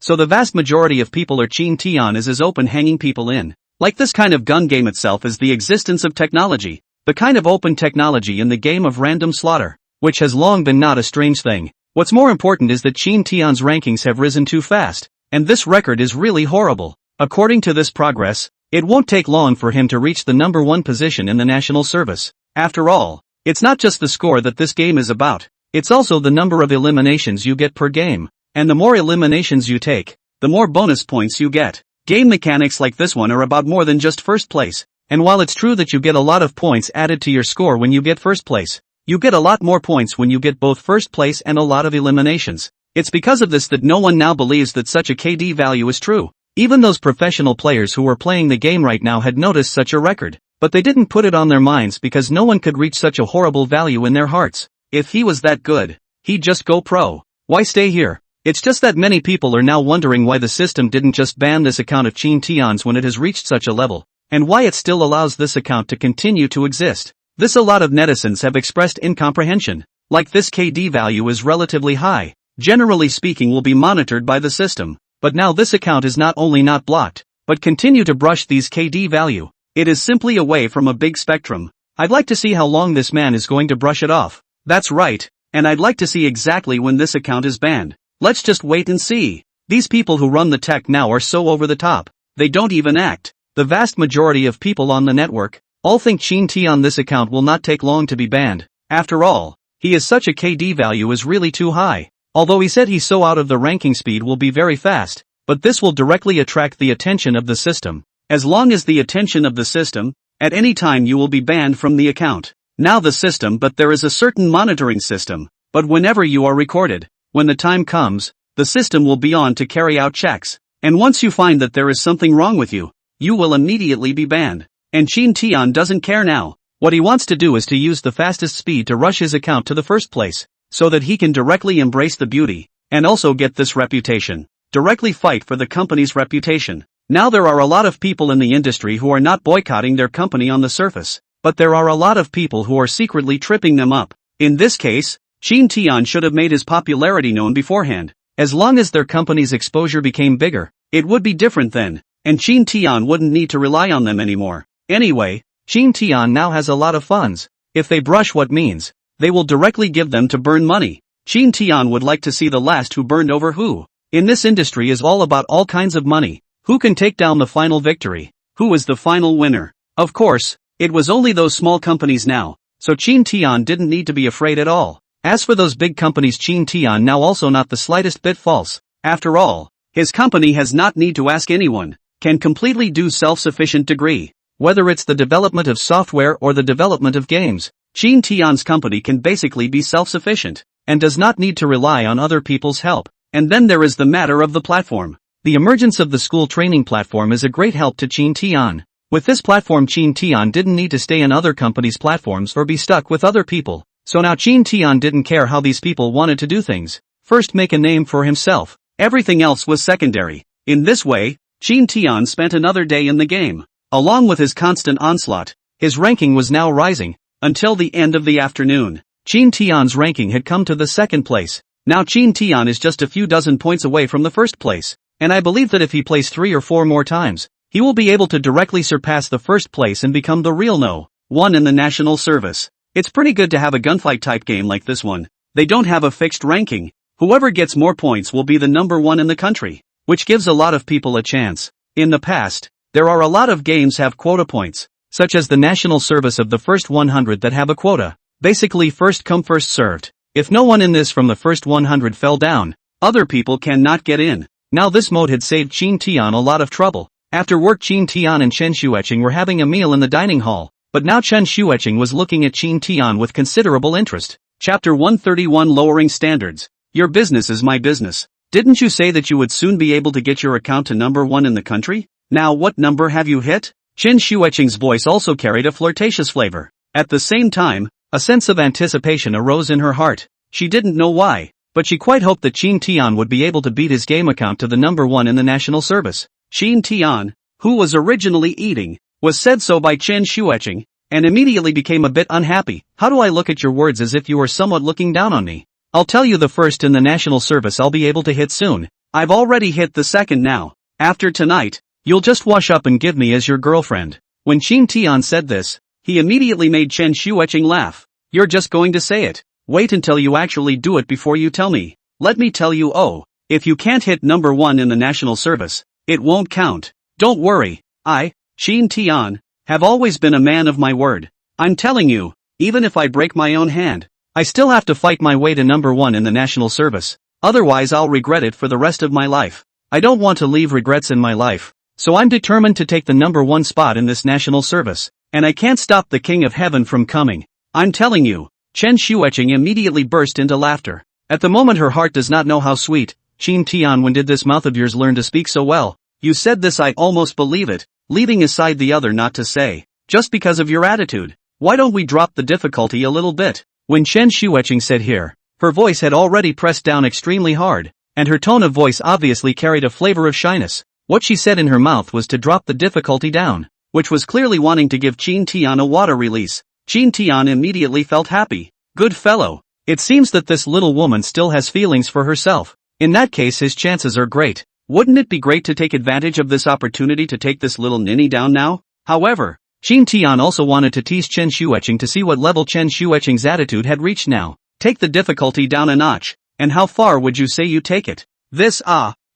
So the vast majority of people are Qin Tian is open hanging people in. Like this kind of gun game itself is the existence of technology. The kind of open technology in the game of random slaughter, which has long been not a strange thing. What's more important is that Qin Tian's rankings have risen too fast, and this record is really horrible. According to this progress, it won't take long for him to reach the #1 position in the national service. After all, it's not just the score that this game is about, it's also the number of eliminations you get per game, and the more eliminations you take, the more bonus points you get. Game mechanics like this one are about more than just first place. And while it's true that you get a lot of points added to your score when you get first place, you get a lot more points when you get both first place and a lot of eliminations. It's because of this that no one now believes that such a KD value is true. Even those professional players who are playing the game right now had noticed such a record, but they didn't put it on their minds because no one could reach such a horrible value in their hearts. If he was that good, he'd just go pro. Why stay here? It's just that many people are now wondering why the system didn't just ban this account of Qin Tian's when it has reached such a level. And why it still allows this account to continue to exist. This a lot of netizens have expressed incomprehension. Like this KD value is relatively high, generally speaking will be monitored by the system. But now this account is not only not blocked, but continue to brush these KD value. It is simply away from a big spectrum. I'd like to see how long this man is going to brush it off. That's right, and I'd like to see exactly when this account is banned. Let's just wait and see. These people who run the tech now are so over the top. They don't even act. The vast majority of people on the network all think Qin Tian this account will not take long to be banned. After all, he is such a KD value is really too high. Although he said he's so out of the ranking speed will be very fast, but this will directly attract the attention of the system. As long as the attention of the system, at any time you will be banned from the account. Now the system but there is a certain monitoring system, but whenever you are recorded, when the time comes, the system will be on to carry out checks, and once you find that there is something wrong with you, you will immediately be banned. And Qin Tian doesn't care now. What he wants to do is to use the fastest speed to rush his account to the first place, so that he can directly embrace the beauty, and also get this reputation. directly fight for the company's reputation. Now there are a lot of people in the industry who are not boycotting their company on the surface, but there are a lot of people who are secretly tripping them up. In this case, Shin Tian should have made his popularity known beforehand. As long as their company's exposure became bigger, it would be different then, and Shin Tian wouldn't need to rely on them anymore. Anyway, Shin Tian now has a lot of funds. If they brush what means, they will directly give them to burn money. Shin Tian would like to see the last who burned over who. In this industry is all about all kinds of money. Who can take down the final victory? Who is the final winner? Of course, it was only those small companies now, so Shin Tian didn't need to be afraid at all. As for those big companies, Shin Tian now also not the slightest bit false. After all, his company has not need to ask anyone, can completely do self-sufficient degree. Whether it's the development of software or the development of games, Shin Tian's company can basically be self-sufficient, and does not need to rely on other people's help. And then there is the matter of the platform. The emergence of the school training platform is a great help to Shin Tian. With this platform, Shin Tian didn't need to stay in other companies' platforms or be stuck with other people. So now Shin Tian didn't care how these people wanted to do things. First make a name for himself. Everything else was secondary. In this way, Shin Tian spent another day in the game. Along with his constant onslaught, his ranking was now rising. Until the end of the afternoon, Shin Tian's ranking had come to the second place. Now Shin Tian is just a few dozen points away from the first place. And I believe that if he plays 3 or 4 more times, he will be able to directly surpass the first place and become the real No. 1 in the national service. It's pretty good to have a gunfight type game like this one. They don't have a fixed ranking. Whoever gets more points will be the number 1 in the country, which gives a lot of people a chance. In the past, there are a lot of games have quota points, such as the national service of the first 100 that have a quota. Basically first come first served. If no one in this from the first 100 fell down, other people cannot get in. Now this mode had saved Shin Tian a lot of trouble. After work, Shin Tian and Chen Xueqing were having a meal in the dining hall. But now Chen Xueqing was looking at Shin Tian with considerable interest. Chapter 131, Lowering Standards. Your business is my business. Didn't you say that you would soon be able to get your account to number 1 in the country? Now what number have you hit? Chen Xueqing's voice also carried a flirtatious flavor. At the same time, a sense of anticipation arose in her heart. She didn't know why, but she quite hoped that Shin Tian would be able to beat his game account to the number 1 in the national service. Shin Tian, who was originally eating, was said so by Chen Xueqing, and immediately became a bit unhappy. How do I look at your words as if you were somewhat looking down on me? I'll tell you the first in the national service I'll be able to hit soon. I've already hit the second now. After tonight, you'll just wash up and give me as your girlfriend. When Shin Tian said this, he immediately made Chen Xueqing laugh. You're just going to say it. Wait until you actually do it before you tell me. Let me tell you, if you can't hit number 1 in the national service, it won't count. Don't worry, I, Shin Tian, have always been a man of my word. I'm telling you, even if I break my own hand, I still have to fight my way to number 1 in the national service. Otherwise I'll regret it for the rest of my life. I don't want to leave regrets in my life. So I'm determined to take the number 1 spot in this national service. And I can't stop the King of Heaven from coming. I'm telling you. Chen Xueqing immediately burst into laughter. At the moment her heart does not know how sweet. Shin Tian, when did this mouth of yours learn to speak so well? You said this, I almost believe it. Leaving aside the other not to say. Just because of your attitude. Why don't we drop the difficulty a little bit? When Chen Xueqing said here, her voice had already pressed down extremely hard, and her tone of voice obviously carried a flavor of shyness. What she said in her mouth was to drop the difficulty down, which was clearly wanting to give Shin Tian a water release. Shin Tian immediately felt happy. Good fellow. It seems that this little woman still has feelings for herself. In that case his chances are great. Wouldn't it be great to take advantage of this opportunity to take this little ninny down now? However, Shin Tian also wanted to tease Chen Xueqing to see what level Chen Xueqing's attitude had reached now. Take the difficulty down a notch. And how far would you say you take it? This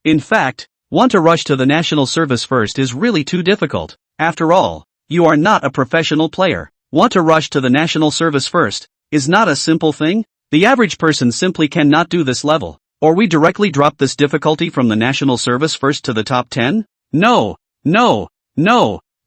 in fact, want to rush to the national service first is really too difficult. After all, you are not a professional player. Want to rush to the national service first is not a simple thing. The average person simply cannot do this level. Or we directly drop this difficulty from the national service first to the top 10? No.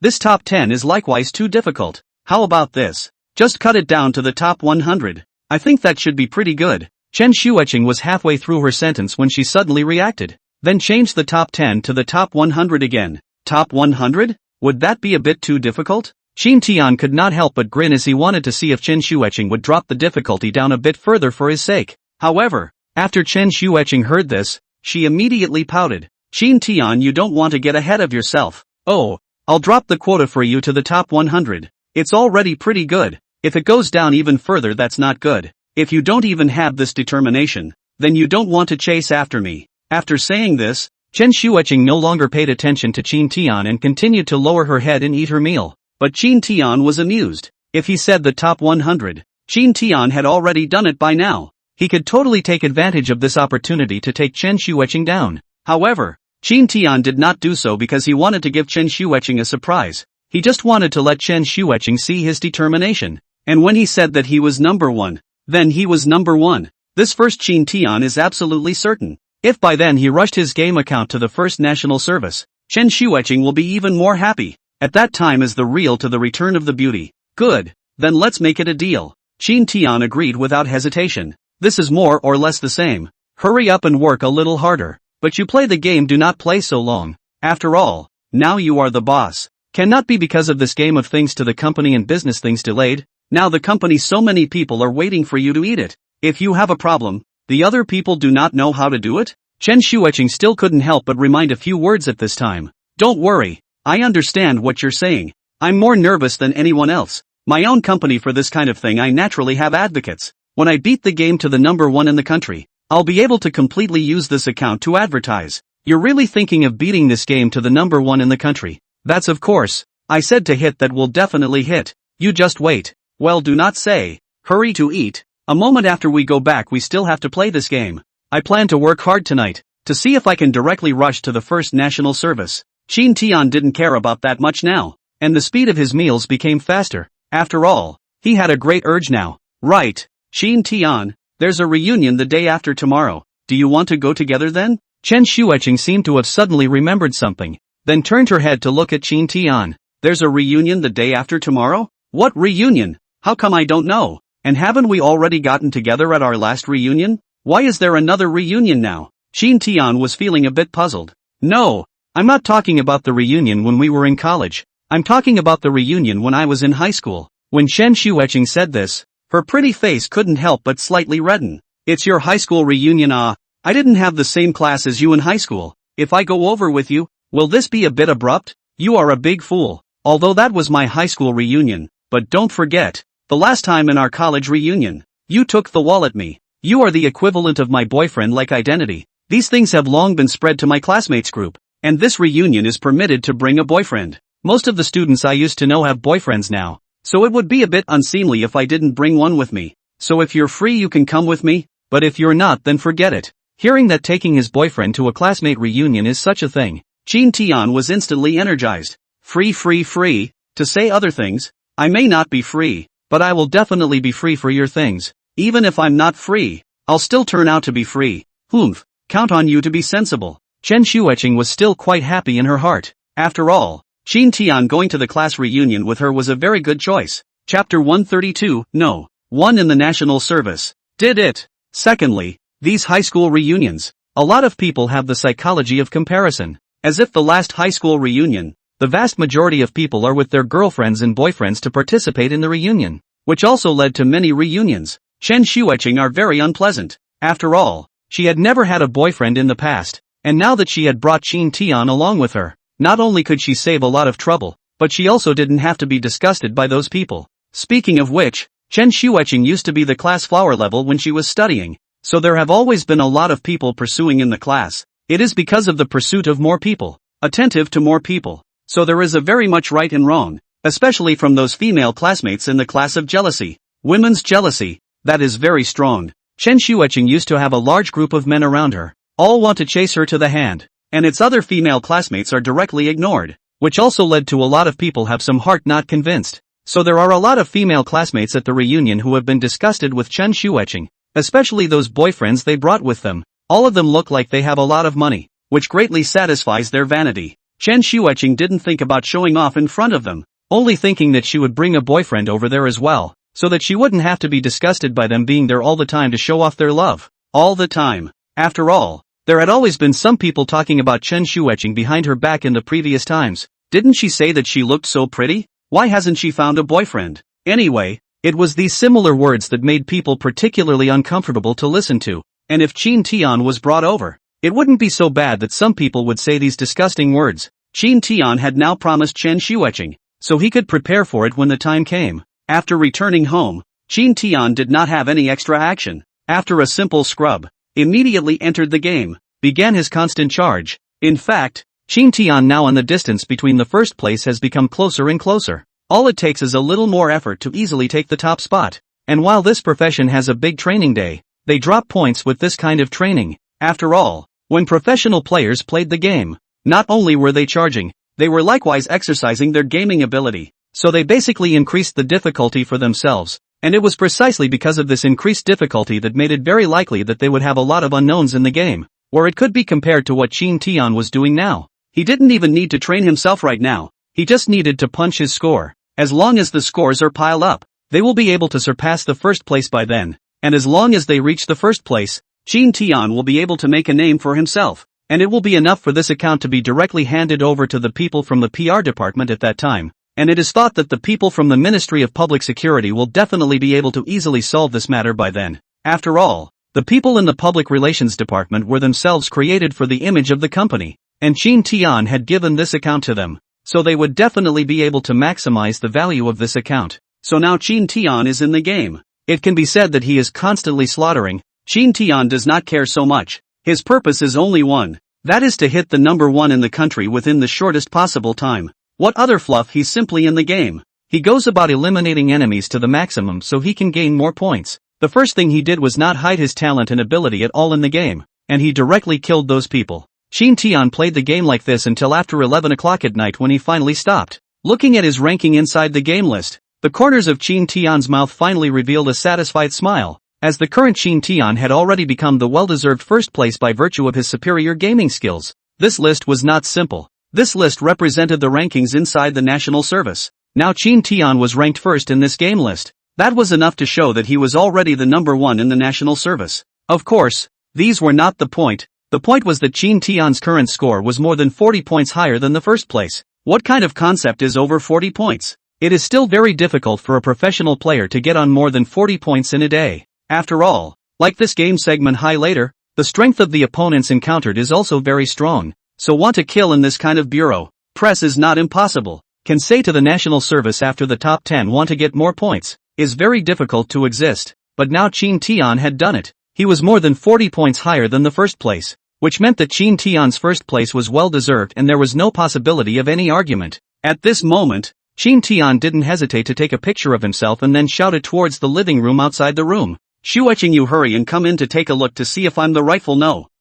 This top 10 is likewise too difficult. How about this? Just cut it down to the top 100. I think that should be pretty good. Chen Xueqing was halfway through her sentence when she suddenly reacted. Then changed the top 10 to the top 100 again. Top 100? Would that be a bit too difficult? Shin Tian could not help but grin as he wanted to see if Chen Xueqing would drop the difficulty down a bit further for his sake. However, after Chen Xueqing heard this, she immediately pouted. Chin Tian, you don't want to get ahead of yourself. Oh, I'll drop the quota for you to the top 100. It's already pretty good. If it goes down even further, that's not good. If you don't even have this determination, then you don't want to chase after me. After saying this, Chen Xueqing no longer paid attention to Chin Tian and continued to lower her head and eat her meal. But Chin Tian was amused. If he said the top 100, Chin Tian had already done it by now. He could totally take advantage of this opportunity to take Chen Xueqing down. However, Chin Tian did not do so because he wanted to give Chen Xueqing a surprise. He just wanted to let Chen Xueqing see his determination. And when he said that he was number one, then he was number one. This first Chin Tian is absolutely certain. If by then he rushed his game account to the first national service, Chen Xueqing will be even more happy. At that time is the real to the return of the beauty. Good, then let's make it a deal. Chin Tian agreed without hesitation. This is more or less the same. Hurry up and work a little harder. But you play the game, do not play so long. After all, now you are the boss. Cannot be because of this game of things to the company and business things delayed. Now the company, so many people are waiting for you to eat it. If you have a problem, the other people do not know how to do it? Chen Xueqing still couldn't help but remind a few words at this time. Don't worry, I understand what you're saying. I'm more nervous than anyone else. My own company, for this kind of thing I naturally have advocates. When I beat the game to the number one in the country, I'll be able to completely use this account to advertise. You're really thinking of beating this game to the number one in the country? That's of course. I said to hit, that will definitely hit. You just wait. Well, do not say. Hurry to eat. A moment after we go back, we still have to play this game. I plan to work hard tonight, to see if I can directly rush to the first national service. Chin Tian didn't care about that much now, and the speed of his meals became faster. After all, he had a great urge now. Right, Chin Tian, there's a reunion the day after tomorrow. Do you want to go together then? Chen Xueqing seemed to have suddenly remembered something, then turned her head to look at Chin Tian. There's a reunion the day after tomorrow? What reunion? How come I don't know? And haven't we already gotten together at our last reunion? Why is there another reunion now? Chin Tian was feeling a bit puzzled. No, I'm not talking about the reunion when we were in college. I'm talking about the reunion when I was in high school. When Chen Xueqing said this, her pretty face couldn't help but slightly redden. It's your high school reunion? I didn't have the same class as you in high school. If I go over with you, will this be a bit abrupt? You are a big fool. Although that was my high school reunion, but don't forget, the last time in our college reunion, you took the wall at me. You are the equivalent of my boyfriend-like identity. These things have long been spread to my classmates group, and this reunion is permitted to bring a boyfriend. Most of the students I used to know have boyfriends now, so it would be a bit unseemly if I didn't bring one with me. So if you're free, you can come with me, but if you're not, then forget it. Hearing that taking his boyfriend to a classmate reunion is such a thing, Chin Tian was instantly energized. Free, to say other things, I may not be free, but I will definitely be free for your things. Even if I'm not free, I'll still turn out to be free. Humph, count on you to be sensible. Chen Xueqing was still quite happy in her heart. After all, Chin Tian going to the class reunion with her was a very good choice. Chapter 132, No. 1 in the national service. Did it. Secondly, these high school reunions. A lot of people have the psychology of comparison. As if the last high school reunion, the vast majority of people are with their girlfriends and boyfriends to participate in the reunion, which also led to many reunions. Chen Xueqing are very unpleasant. After all, she had never had a boyfriend in the past, and now that she had brought Chin Tian along with her, not only could she save a lot of trouble, but she also didn't have to be disgusted by those people. Speaking of which, Chen Xueqing used to be the class flower level when she was studying, so there have always been a lot of people pursuing in the class. It is because of the pursuit of more people, attentive to more people, so there is a very much right and wrong, especially from those female classmates in the class of jealousy. Women's jealousy, that is very strong. Chen Xueqing used to have a large group of men around her, all want to chase her to the hand, and its other female classmates are directly ignored, which also led to a lot of people have some heart not convinced. So there are a lot of female classmates at the reunion who have been disgusted with Chen Xueqing, especially those boyfriends they brought with them. All of them look like they have a lot of money, which greatly satisfies their vanity. Chen Xueqing didn't think about showing off in front of them, only thinking that she would bring a boyfriend over there as well, so that she wouldn't have to be disgusted by them being there all the time to show off their love. All the time. After all, there had always been some people talking about Chen Xueqing behind her back in the previous times. Didn't she say that she looked so pretty? Why hasn't she found a boyfriend? Anyway, it was these similar words that made people particularly uncomfortable to listen to, and if Chin Tian was brought over, It wouldn't be so bad that some people would say these disgusting words. Qin Tian had now promised Chen Xueqing, so he could prepare for it when the time came. After returning home, Qin Tian did not have any extra action. After a simple scrub, immediately entered the game, began his constant charge. In fact, Qin Tian now on the distance between the first place has become closer and closer. All it takes is a little more effort to easily take the top spot. And while this profession has a big training day, they drop points with this kind of training. After all, when professional players played the game, not only were they charging, they were likewise exercising their gaming ability. So they basically increased the difficulty for themselves. And it was precisely because of this increased difficulty that made it very likely that they would have a lot of unknowns in the game, where it could be compared to what Qin Tian was doing now. He didn't even need to train himself right now, he just needed to punch his score. As long as the scores are piled up, they will be able to surpass the first place by then, and as long as they reach the first place, Qin Tian will be able to make a name for himself, and it will be enough for this account to be directly handed over to the people from the PR department at that time. And it is thought that the people from the Ministry of Public Security will definitely be able to easily solve this matter by then. After all, the people in the Public Relations Department were themselves created for the image of the company, and Qin Tian had given this account to them, so they would definitely be able to maximize the value of this account. So now Qin Tian is in the game. It can be said that he is constantly slaughtering. Qin Tian does not care so much. His purpose is only one. That is to hit the number one in the country within the shortest possible time. What other fluff, he's simply in the game. He goes about eliminating enemies to the maximum so he can gain more points. The first thing he did was not hide his talent and ability at all in the game, and he directly killed those people. Qin Tian played the game like this until after 11 o'clock at night when he finally stopped. Looking at his ranking inside the game list, the corners of Qin Tian's mouth finally revealed a satisfied smile, as the current Qin Tian had already become the well-deserved first place by virtue of his superior gaming skills. This list was not simple. This list represented the rankings inside the national service. Now Qin Tian was ranked first in this game list. That was enough to show that he was already the number one in the national service. Of course, these were not the point. The point was that Qin Tian's current score was more than 40 points higher than the first place. What kind of concept is over 40 points? It is still very difficult for a professional player to get on more than 40 points in a day. After all, like this game segment highlighter, the strength of the opponents encountered is also very strong. So want to kill in this kind of bureau press is not impossible. Can say to the national service after the top 10 want to get more points, is very difficult to exist. But now Qin Tian had done it. He was more than 40 points higher than the first place, which meant that Qin Tian's first place was well deserved and there was no possibility of any argument. At this moment, Qin Tian didn't hesitate to take a picture of himself and then shouted towards the living room outside the room. Xueqing, you hurry and come in to take a look to see if I'm the rightful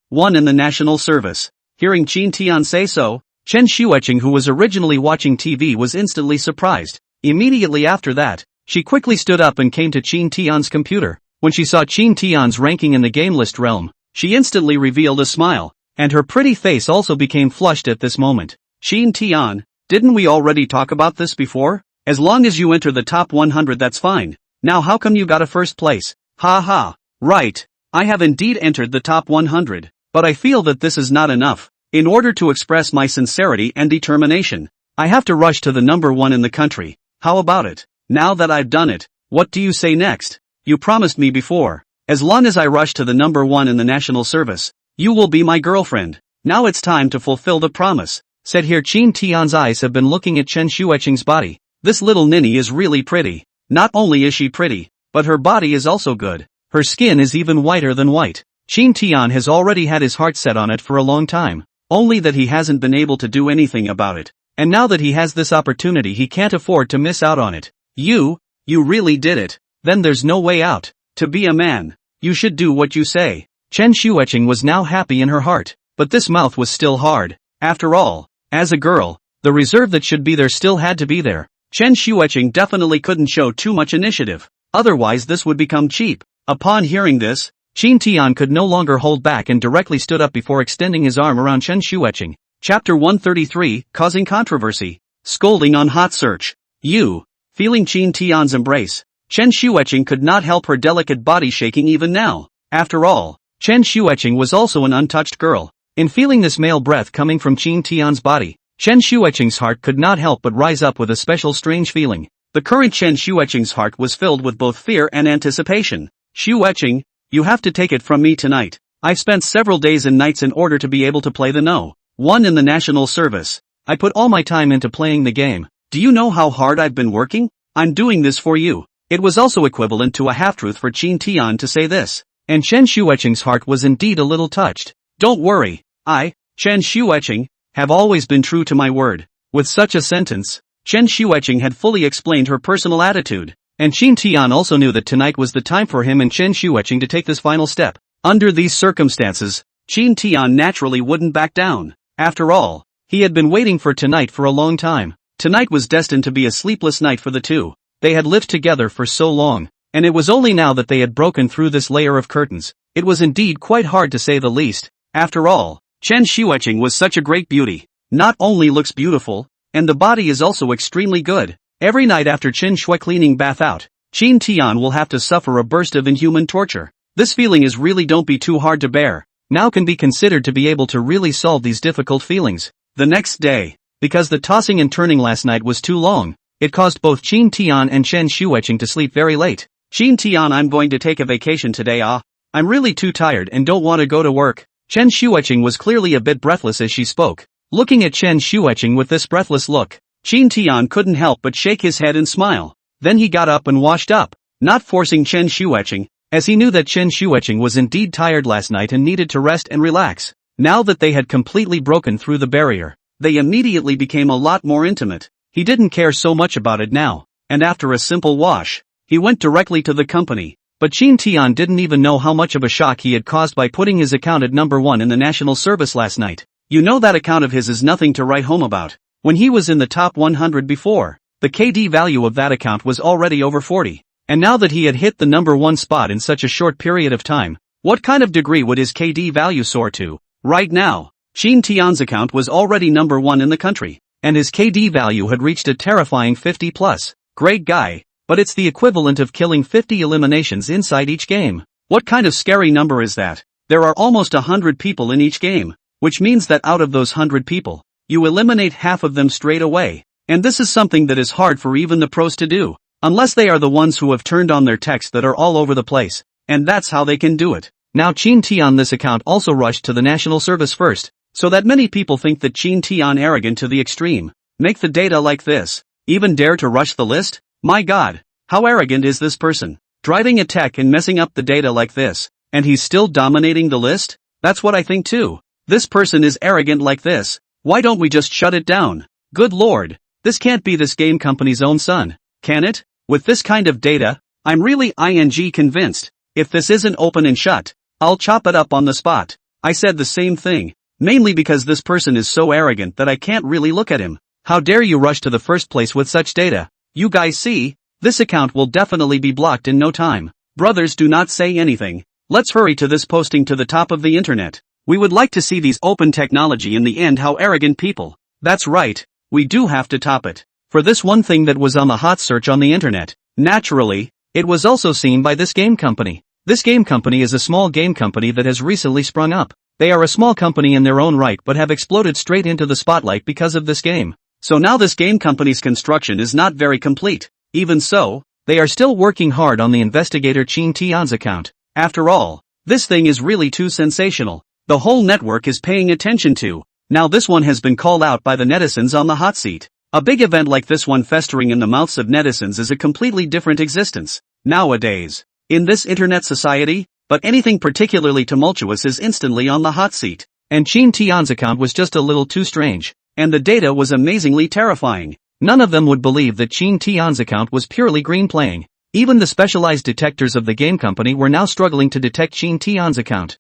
one in the national service. Hearing Qin Tian say so, Chen Xueqing, who was originally watching TV, was instantly surprised. Immediately after that, she quickly stood up and came to Qin Tian's computer. When she saw Qin Tian's ranking in the game list realm, she instantly revealed a smile, and her pretty face also became flushed at this moment. Qin Tian, didn't we already talk about this before? As long as you enter the top 100 that's fine. Now how come you got a first place? Ha ha, right, I have indeed entered the top 100. But I feel that this is not enough. In order to express my sincerity and determination, I have to rush to the number one in the country. How about it? Now that I've done it, what do you say next? You promised me before, as long as I rush to the number one in the national service, you will be my girlfriend. Now it's time to fulfill the promise. Said here Qin Tian's eyes have been looking at Chen Xueqing's body. This little ninny is really pretty. Not only is she pretty, but her body is also good. Her skin is even whiter than white. Qin Tian has already had his heart set on it for a long time, only that he hasn't been able to do anything about it. And now that he has this opportunity, he can't afford to miss out on it. You really did it. Then there's no way out. To be a man, you should do what you say. Chen Xueqing was now happy in her heart, but this mouth was still hard. After all, as a girl, the reserve that should be there still had to be there. Chen Xueqing definitely couldn't show too much initiative, otherwise this would become cheap. Upon hearing this, Qin Tian could no longer hold back and directly stood up before extending his arm around Chen Xueqing. Chapter 133, Causing Controversy. Scolding on Hot Search. Feeling Qin Tian's embrace, Chen Xueqing could not help her delicate body shaking even now. After all, Chen Xueqing was also an untouched girl. In feeling this male breath coming from Qin Tian's body, Chen Xueqing's heart could not help but rise up with a special strange feeling. The current Chen Xueqing's heart was filled with both fear and anticipation. Xueqing, you have to take it from me tonight. I've spent several days and nights in order to be able to play the No.1 in the national service. I put all my time into playing the game. Do you know how hard I've been working? I'm doing this for you. It was also equivalent to a half-truth for Qin Tian to say this. And Chen Xueqing's heart was indeed a little touched. Don't worry. I, Chen Xueqing, have always been true to my word. With such a sentence, Chen Xueqing had fully explained her personal attitude. And Qin Tian also knew that tonight was the time for him and Chen Xueqing to take this final step. Under these circumstances, Qin Tian naturally wouldn't back down. After all, he had been waiting for tonight for a long time. Tonight was destined to be a sleepless night for the two. They had lived together for so long, and it was only now that they had broken through this layer of curtains. It was indeed quite hard to say the least. After all, Chen Xueqing was such a great beauty. Not only looks beautiful, and the body is also extremely good. Every night after Chen Shui cleaning bath out, Qin Tian will have to suffer a burst of inhuman torture. This feeling is really don't be too hard to bear. Now can be considered to be able to really solve these difficult feelings. The next day, because the tossing and turning last night was too long, it caused both Qin Tian and Chen Xueqing to sleep very late. Qin Tian, I'm going to take a vacation today. I'm really too tired and don't want to go to work. Chen Xueqing was clearly a bit breathless as she spoke. Looking at Chen Xueqing with this breathless look, Qin Tian couldn't help but shake his head and smile. Then he got up and washed up, not forcing Chen Xueqing, as he knew that Chen Xueqing was indeed tired last night and needed to rest and relax. Now that they had completely broken through the barrier, they immediately became a lot more intimate. He didn't care so much about it now, and after a simple wash, he went directly to the company. But Qin Tian didn't even know how much of a shock he had caused by putting his account at number 1 in the national service last night. You know that account of his is nothing to write home about. When he was in the top 100 before, the KD value of that account was already over 40. And now that he had hit the number 1 spot in such a short period of time, what kind of degree would his KD value soar to? Right now, Qin Tian's account was already number 1 in the country, and his KD value had reached a terrifying 50 plus. Great guy, but it's the equivalent of killing 50 eliminations inside each game. What kind of scary number is that? There are almost 100 people in each game, which means that out of those 100 people, you eliminate half of them straight away. And this is something that is hard for even the pros to do, unless they are the ones who have turned on their texts that are all over the place, and that's how they can do it. Now Qin Tian, this account also rushed to the national service first, so that many people think that Qin Tian arrogant to the extreme. Make the data like this. Even dare to rush the list? My god, how arrogant is this person? Driving a tech and messing up the data like this, and he's still dominating the list? That's what I think too. This person is arrogant like this. Why don't we just shut it down? Good lord, this can't be this game company's own son, can it? With this kind of data, I'm really convinced. If this isn't open and shut, I'll chop it up on the spot. I said the same thing. Mainly because this person is so arrogant that I can't really look at him. How dare you rush to the first place with such data? You guys see? This account will definitely be blocked in no time. Brothers, do not say anything. Let's hurry to this posting to the top of the internet. We would like to see these open technology in the end. How arrogant people. That's right, we do have to top it. For this one thing that was on the hot search on the internet. Naturally, it was also seen by this game company. This game company is a small game company that has recently sprung up. They are a small company in their own right but have exploded straight into the spotlight because of this game. So now this game company's construction is not very complete. Even so, they are still working hard on the investigator Qin Tian's account. After all, this thing is really too sensational. The whole network is paying attention to. Now this one has been called out by the netizens on the hot seat. A big event like this one festering in the mouths of netizens is a completely different existence. Nowadays, in this internet society, but anything particularly tumultuous is instantly on the hot seat. And Qin Tian's account was just a little too strange. And the data was amazingly terrifying. None of them would believe that Qin Tian's account was purely green playing. Even the specialized detectors of the game company were now struggling to detect Qin Tian's account.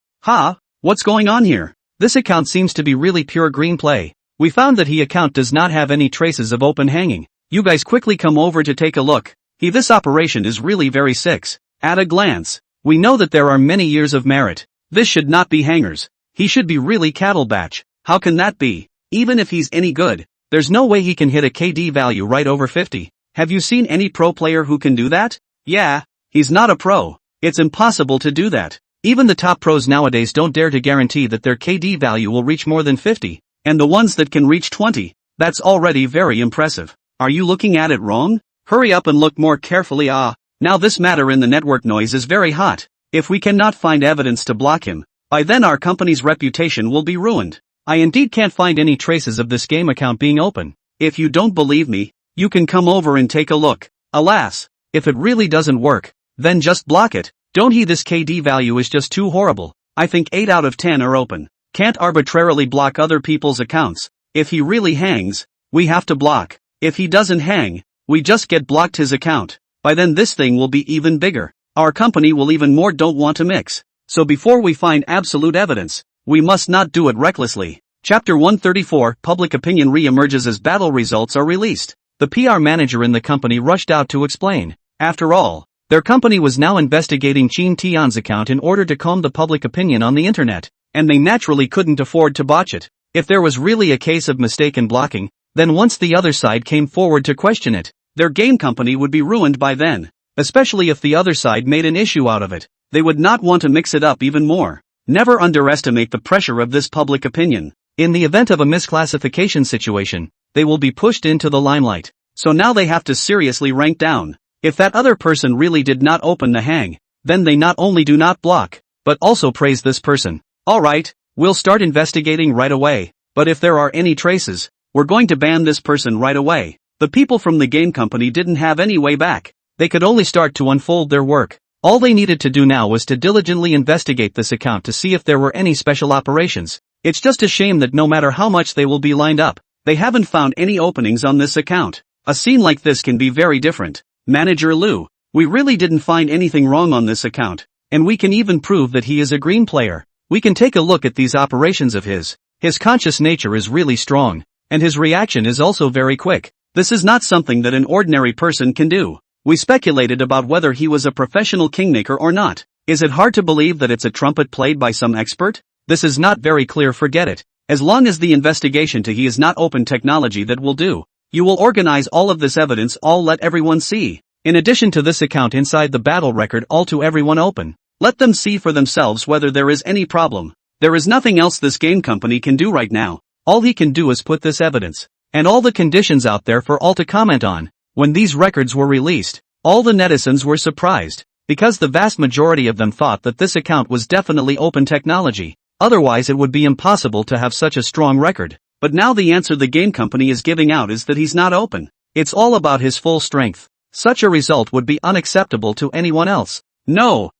What's going on here? This account seems to be really pure green play. We found that he account does not have any traces of open hanging. You guys quickly come over to take a look. This operation is really very sick. At a glance, we know that there are many years of merit. This should not be hangers. He should be really cattle batch. How can that be? Even if he's any good, there's no way he can hit a KD value right over 50. Have you seen any pro player who can do that? Yeah, he's not a pro. It's impossible to do that. Even the top pros nowadays don't dare to guarantee that their KD value will reach more than 50. And the ones that can reach 20, that's already very impressive. Are you looking at it wrong? Hurry up and look more carefully. Now this matter in the network noise is very hot. If we cannot find evidence to block him, By then our company's reputation will be ruined. I indeed can't find any traces of this game account being open. If you don't believe me, you can come over and take a look. Alas, if it really doesn't work, then just block it. Don't he? This KD value is just too horrible. I think 8 out of 10 are open. Can't arbitrarily block other people's accounts. If he really hangs, we have to block. If he doesn't hang, we just get blocked his account. By then this thing will be even bigger. Our company will even more don't want to mix. So before we find absolute evidence, we must not do it recklessly. Chapter 134, Public Opinion re-emerges as battle results are released. The PR manager in the company rushed out to explain. After all, their company was now investigating Chin Tian's account in order to calm the public opinion on the internet, and they naturally couldn't afford to botch it. If there was really a case of mistaken blocking, then once the other side came forward to question it, their game company would be ruined by then. Especially if the other side made an issue out of it. They would not want to mix it up even more. Never underestimate the pressure of this public opinion. In the event of a misclassification situation, they will be pushed into the limelight. So now they have to seriously rank down. If that other person really did not open the hang, then they not only do not block, but also praise this person. Alright, we'll start investigating right away. But if there are any traces, we're going to ban this person right away. The people from the game company didn't have any way back. They could only start to unfold their work. All they needed to do now was to diligently investigate this account to see if there were any special operations. It's just a shame that no matter how much they will be lined up, they haven't found any openings on this account. A scene like this can be very different. Manager Liu, we really didn't find anything wrong on this account, and we can even prove that he is a green player. We can take a look at these operations of his. His conscious nature is really strong, and his reaction is also very quick. This is not something that an ordinary person can do. We speculated about whether he was a professional kingmaker or not. Is it hard to believe that it's a trumpet played by some expert? This is not very clear, forget it. As long as the investigation to he is not open technology, that will do. You will organize all of this evidence, all let everyone see. In addition to this account inside the battle record, all to everyone open. Let them see for themselves whether there is any problem. There is nothing else this game company can do right now. All he can do is put this evidence and all the conditions out there for all to comment on. When these records were released, all the netizens were surprised, because the vast majority of them thought that this account was definitely open technology. Otherwise it would be impossible to have such a strong record. But now the answer the game company is giving out is that he's not open. It's all about his full strength. Such a result would be unacceptable to anyone else. No,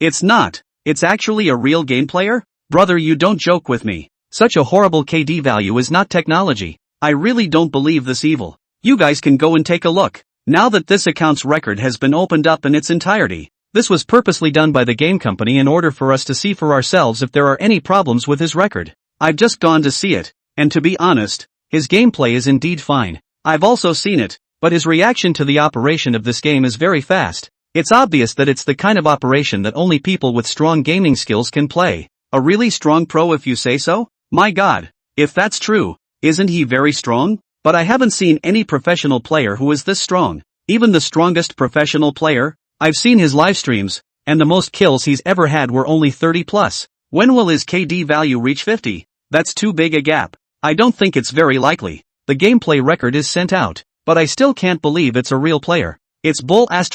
it's not. It's actually a real game player? Brother, you don't joke with me. Such a horrible KD value is not technology. I really don't believe this evil. You guys can go and take a look. Now that this account's record has been opened up in its entirety, this was purposely done by the game company in order for us to see for ourselves if there are any problems with his record. I've just gone to see it, and to be honest, his gameplay is indeed fine. I've also seen it, but his reaction to the operation of this game is very fast. It's obvious that it's the kind of operation that only people with strong gaming skills can play. A really strong pro, if you say so? My god, if that's true, isn't he very strong? But I haven't seen any professional player who is this strong. Even the strongest professional player, I've seen his live streams, and the most kills he's ever had were only 30 plus. When will his KD value reach 50? That's too big a gap. I don't think it's very likely. The gameplay record is sent out, but I still can't believe it's a real player. It's bull ********.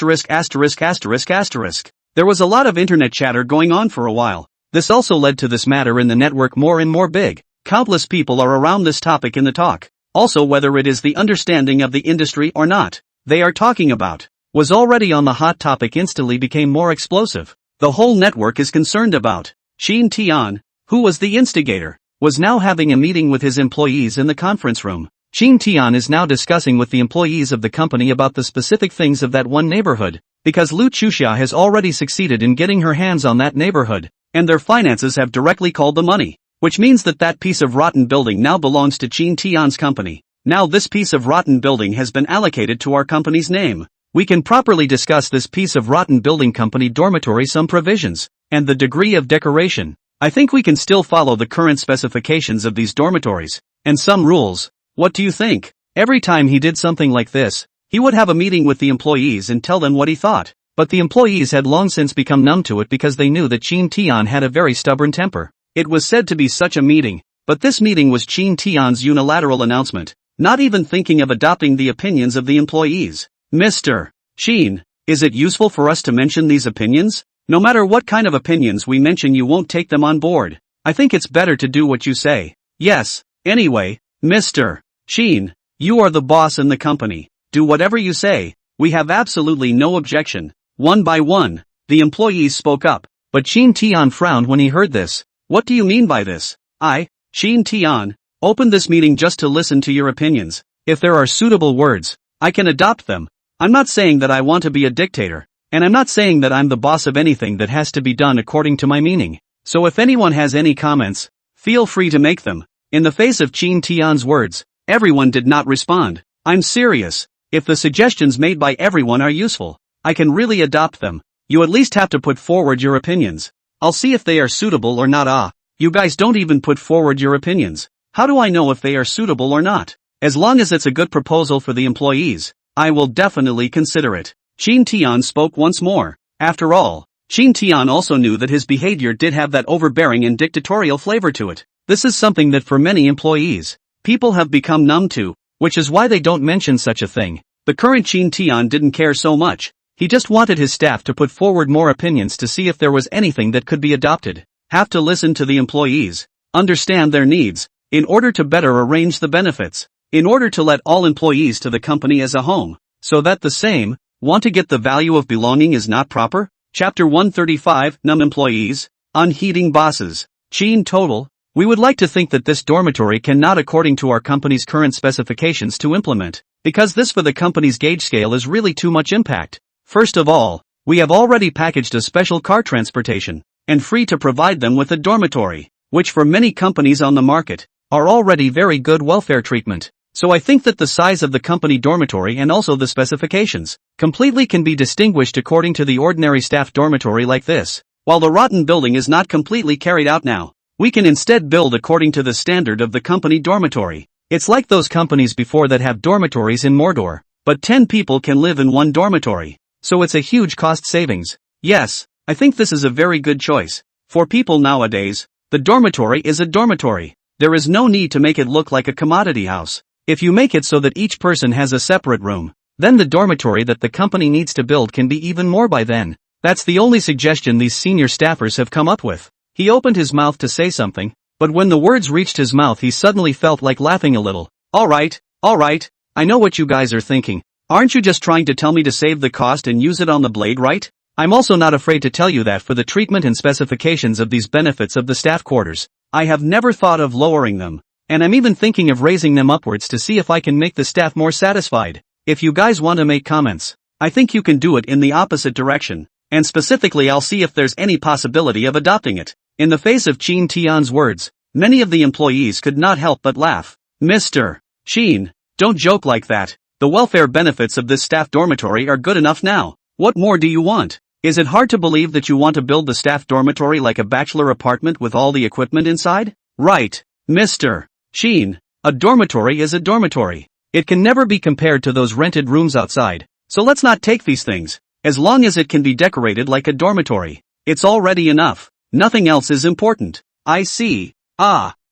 There was a lot of internet chatter going on for a while. This also led to this matter in the network more and more big. Countless people are around this topic in the talk. Also, whether it is the understanding of the industry or not, they are talking about, was already on the hot topic instantly became more explosive. The whole network is concerned about. Chin Tian, who was the instigator, was now having a meeting with his employees in the conference room. Chin Tian is now discussing with the employees of the company about the specific things of that one neighborhood, because Lu Chuxia has already succeeded in getting her hands on that neighborhood, and their finances have directly called the money. Which means that that piece of rotten building now belongs to Chin Tian's company. Now this piece of rotten building has been allocated to our company's name. We can properly discuss this piece of rotten building company dormitory, some provisions, and the degree of decoration. I think we can still follow the current specifications of these dormitories, and some rules. What do you think? Every time he did something like this, he would have a meeting with the employees and tell them what he thought. But the employees had long since become numb to it because they knew that Chin Tian had a very stubborn temper. It was said to be such a meeting, but this meeting was Chin Tian's unilateral announcement, not even thinking of adopting the opinions of the employees. Mr. Chin, is it useful for us to mention these opinions? No matter what kind of opinions we mention, you won't take them on board. I think it's better to do what you say. Yes, anyway, Mr. Sheen, you are the boss in the company. Do whatever you say. We have absolutely no objection. One by one, the employees spoke up, but Sheen Tian frowned when he heard this. What do you mean by this? I, Sheen Tian, opened this meeting just to listen to your opinions. If there are suitable words, I can adopt them. I'm not saying that I want to be a dictator, and I'm not saying that I'm the boss of anything that has to be done according to my meaning. So if anyone has any comments, feel free to make them. In the face of Sheen Tian's words, everyone did not respond. I'm serious. If the suggestions made by everyone are useful, I can really adopt them. You at least have to put forward your opinions. I'll see if they are suitable or not. You guys don't even put forward your opinions. How do I know if they are suitable or not? As long as it's a good proposal for the employees, I will definitely consider it. Sheen Tian spoke once more. After all, Sheen Tian also knew that his behavior did have that overbearing and dictatorial flavor to it. This is something that for many employees, people have become numb to, which is why they don't mention such a thing. The current Sheen Tian didn't care so much. He just wanted his staff to put forward more opinions to see if there was anything that could be adopted. Have to listen to the employees, understand their needs, in order to better arrange the benefits, in order to let all employees to the company as a home, so that the same, want to get the value of belonging is not proper? Chapter 135, Numb Employees, Unheeding Bosses. Sheen total. We would like to think that this dormitory cannot according to our company's current specifications to implement, because this for the company's gauge scale is really too much impact. First of all, we have already packaged a special car transportation, and free to provide them with a dormitory, which for many companies on the market, are already very good welfare treatment. So I think that the size of the company dormitory and also the specifications, completely can be distinguished according to the ordinary staff dormitory like this. While the rotten building is not completely carried out now, we can instead build according to the standard of the company dormitory. It's like those companies before that have dormitories in Mordor, but 10 people can live in one dormitory. So it's a huge cost savings. Yes, I think this is a very good choice. For people nowadays, the dormitory is a dormitory. There is no need to make it look like a commodity house. If you make it so that each person has a separate room, then the dormitory that the company needs to build can be even more by then. That's the only suggestion these senior staffers have come up with. He opened his mouth to say something, but when the words reached his mouth he suddenly felt like laughing a little. Alright, I know what you guys are thinking. Aren't you just trying to tell me to save the cost and use it on the blade, right? I'm also not afraid to tell you that for the treatment and specifications of these benefits of the staff quarters, I have never thought of lowering them, and I'm even thinking of raising them upwards to see if I can make the staff more satisfied. If you guys want to make comments, I think you can do it in the opposite direction, and specifically I'll see if there's any possibility of adopting it. In the face of Sheen Tian's words, many of the employees could not help but laugh. Mr. Sheen, don't joke like that. The welfare benefits of this staff dormitory are good enough now. What more do you want? Is it hard to believe that you want to build the staff dormitory like a bachelor apartment with all the equipment inside? Right, Mr. Sheen. A dormitory is a dormitory. It can never be compared to those rented rooms outside. So let's not take these things. As long as it can be decorated like a dormitory, it's already enough. Nothing else is important. I see.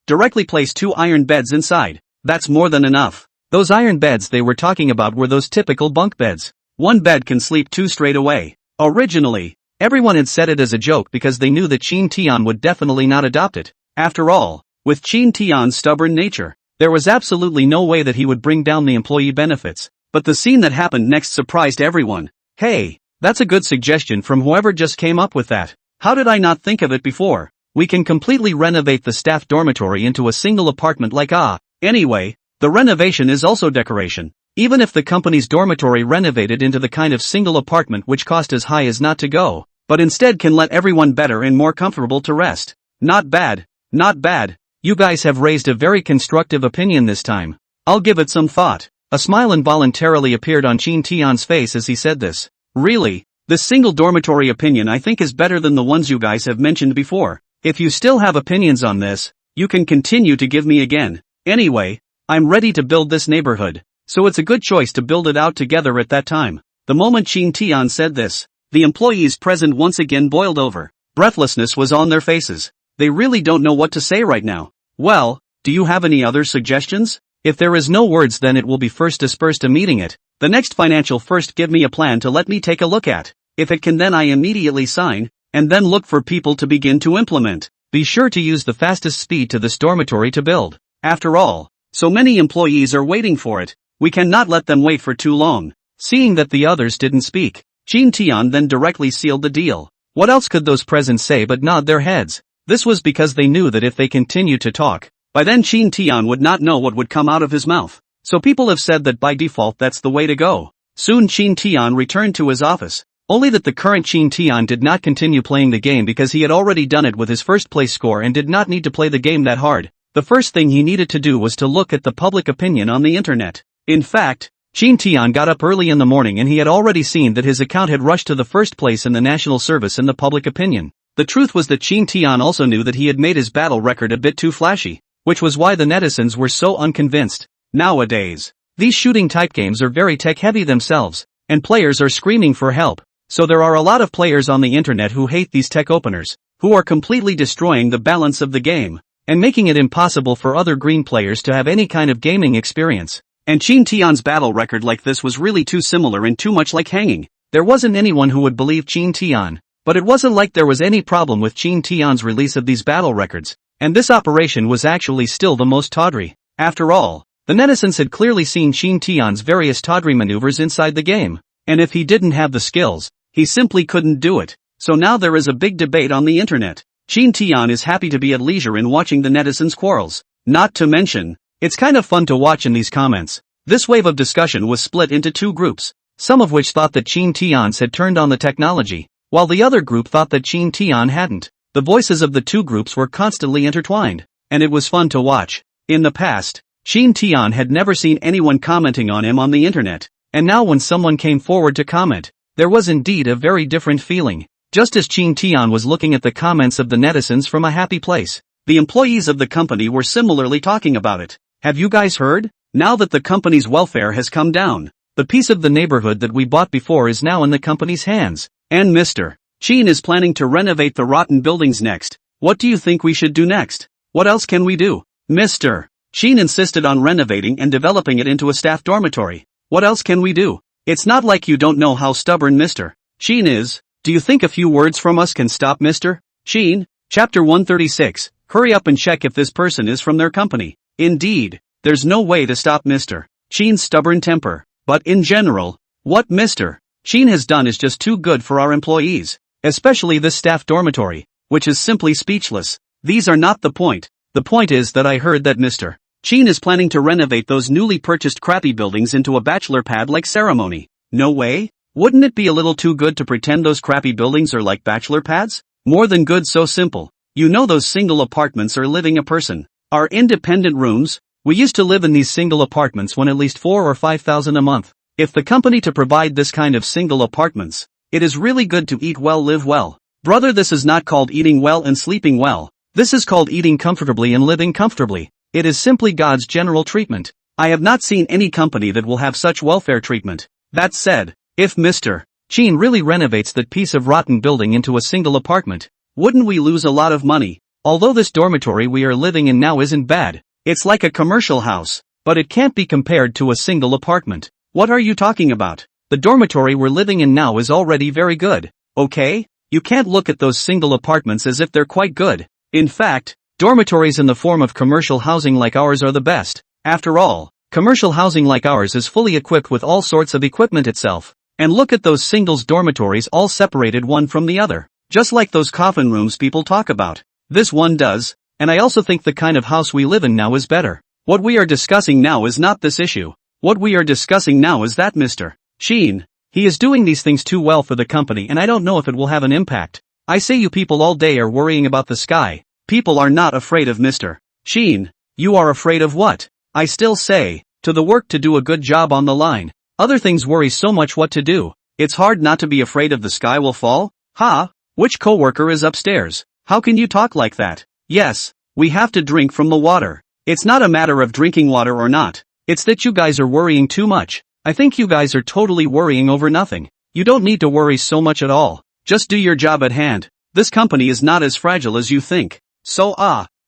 Directly place 2 iron beds inside. That's more than enough. Those iron beds they were talking about were those typical bunk beds. One bed can sleep 2 straight away. Originally, everyone had said it as a joke because they knew that Sheen Tian would definitely not adopt it. After all, with Sheen Tian's stubborn nature, there was absolutely no way that he would bring down the employee benefits. But the scene that happened next surprised everyone. Hey, that's a good suggestion from whoever just came up with that. How did I not think of it before? We can completely renovate the staff dormitory into a single apartment like Anyway, the renovation is also decoration. Even if the company's dormitory renovated into the kind of single apartment which cost as high as not to go, but instead can let everyone better and more comfortable to rest. Not bad, not bad. You guys have raised a very constructive opinion this time. I'll give it some thought. A smile involuntarily appeared on Sheen Tian's face as he said this. Really, this single dormitory opinion I think is better than the ones you guys have mentioned before. If you still have opinions on this, you can continue to give me again. Anyway, I'm ready to build this neighborhood, so it's a good choice to build it out together at that time. The moment Sheen Tian said this, the employees present once again boiled over. Breathlessness was on their faces. They really don't know what to say right now. Well, do you have any other suggestions? If there is no words then it will be first dispersed a meeting it. The next financial first give me a plan to let me take a look at. If it can then I immediately sign. and then look for people to begin to implement. Be sure to use the fastest speed to this dormitory to build. After all, so many employees are waiting for it. We cannot let them wait for too long. Seeing that the others didn't speak, Jin Tian then directly sealed the deal. What else could those present say but nod their heads? This was because they knew that if they continued to talk, by then Jin Tian would not know what would come out of his mouth. So people have said that by default that's the way to go. Soon Jin Tian returned to his office. Only that the current Jin Tian did not continue playing the game because he had already done it with his first place score and did not need to play the game that hard. The first thing he needed to do was to look at the public opinion on the internet. In fact, Jin Tian got up early in the morning and he had already seen that his account had rushed to the first place in the national service in the public opinion. The truth was that Jin Tian also knew that he had made his battle record a bit too flashy, which was why the netizens were so unconvinced. Nowadays, these shooting type games are very tech heavy themselves, and players are screaming for help. So there are a lot of players on the internet who hate these tech openers, who are completely destroying the balance of the game, and making it impossible for other green players to have any kind of gaming experience. And Jin Tian's battle record like this was really too similar and too much like hanging. There wasn't anyone who would believe Jin Tian, but it wasn't like there was any problem with Jin Tian's release of these battle records, and this operation was actually still the most tawdry. After all, the netizens had clearly seen Jin Tian's various tawdry maneuvers inside the game, and if he didn't have the skills, he simply couldn't do it. So now there is a big debate on the internet. Jin Tian is happy to be at leisure in watching the netizens' quarrels. Not to mention, it's kind of fun to watch in these comments. This wave of discussion was split into two groups, some of which thought that Jin Tian had turned on the technology, while the other group thought that Jin Tian hadn't. The voices of the two groups were constantly intertwined, and it was fun to watch. In the past, Jin Tian had never seen anyone commenting on him on the internet, and now when someone came forward to comment, there was indeed a very different feeling. Just as Jin Tian was looking at the comments of the netizens from a happy place, the employees of the company were similarly talking about it. Have you guys heard? Now that the company's welfare has come down, the piece of the neighborhood that we bought before is now in the company's hands, and Mr. Jin is planning to renovate the rotten buildings next. What do you think we should do next? What else can we do? Mr. Jin insisted on renovating and developing it into a staff dormitory. What else can we do? It's not like you don't know how stubborn Mr. Jin is. Do you think a few words from us can stop Mr. Jin? Chapter 136. Hurry up and check if this person is from their company. Indeed, there's no way to stop Mr. Jin's stubborn temper. But in general, what Mr. Jin has done is just too good for our employees, especially this staff dormitory, which is simply speechless. These are not the point. The point is that I heard that Mr. Jin is planning to renovate those newly purchased crappy buildings into a bachelor pad-like ceremony. No way? Wouldn't it be a little too good to pretend those crappy buildings are like bachelor pads? More than good, so simple. You know those single apartments are living a person. Our independent rooms? We used to live in these single apartments when at least 4 or 5,000 a month. If the company to provide this kind of single apartments, it is really good to eat well, live well. Brother, this is not called eating well and sleeping well. This is called eating comfortably and living comfortably. It is simply God's general treatment. I have not seen any company that will have such welfare treatment. That said, if Mr. Jin really renovates that piece of rotten building into a single apartment, wouldn't we lose a lot of money? Although this dormitory we are living in now isn't bad, it's like a commercial house, but it can't be compared to a single apartment. What are you talking about? The dormitory we're living in now is already very good, okay? You can't look at those single apartments as if they're quite good. In fact, dormitories in the form of commercial housing like ours are the best. After all, commercial housing like ours is fully equipped with all sorts of equipment itself. And look at those singles dormitories all separated one from the other. Just like those coffin rooms people talk about. This one does, and I also think the kind of house we live in now is better. What we are discussing now is not this issue. What we are discussing now is that Mr. Jin, he is doing these things too well for the company and I don't know if it will have an impact. I say you people all day are worrying about the sky. People are not afraid of Mr. Jin. You are afraid of what? I still say, to the work to do a good job on the line. Other things worry so much what to do. It's hard not to be afraid of the sky will fall. Ha? Which coworker is upstairs? How can you talk like that? Yes, we have to drink from the water. It's not a matter of drinking water or not. It's that you guys are worrying too much. I think you guys are totally worrying over nothing. You don't need to worry so much at all. Just do your job at hand. This company is not as fragile as you think. So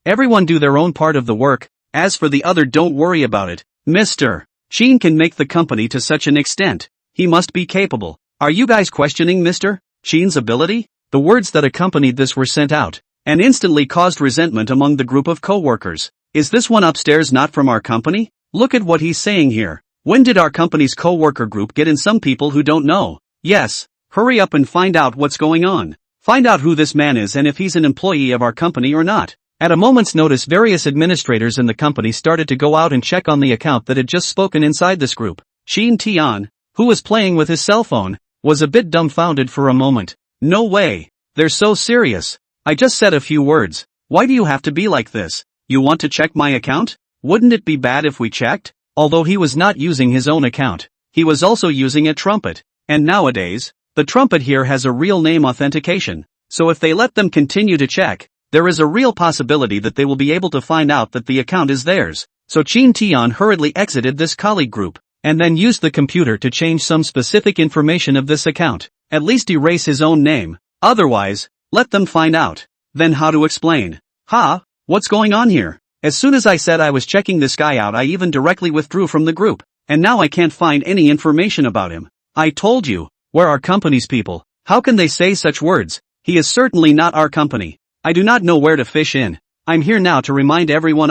everyone do their own part of the work. As for the other, don't worry about it. Mr. Jin can make the company to such an extent. He must be capable. Are you guys questioning Mr. Jin's ability? The words that accompanied this were sent out, and instantly caused resentment among the group of co-workers. Is this one upstairs not from our company? Look at what he's saying here. When did our company's co-worker group get in some people who don't know? Yes, hurry up and find out what's going on. Find out who this man is and if he's an employee of our company or not. At a moment's notice, various administrators in the company started to go out and check on the account that had just spoken inside this group. Shin Tian, who was playing with his cell phone, was a bit dumbfounded for a moment. No way. They're so serious. I just said a few words. Why do you have to be like this? You want to check my account? Wouldn't it be bad if we checked? Although he was not using his own account, he was also using a trumpet. And nowadays, the trumpet here has a real name authentication. So if they let them continue to check, there is a real possibility that they will be able to find out that the account is theirs. So Shin Tian hurriedly exited this colleague group, and then used the computer to change some specific information of this account. At least erase his own name. Otherwise, let them find out. Then how to explain? What's going on here? As soon as I said I was checking this guy out, I even directly withdrew from the group, and now I can't find any information about him. I told you, we're our company's people. How can they say such words? He is certainly not our company. I do not know where to fish in. I'm here now to remind everyone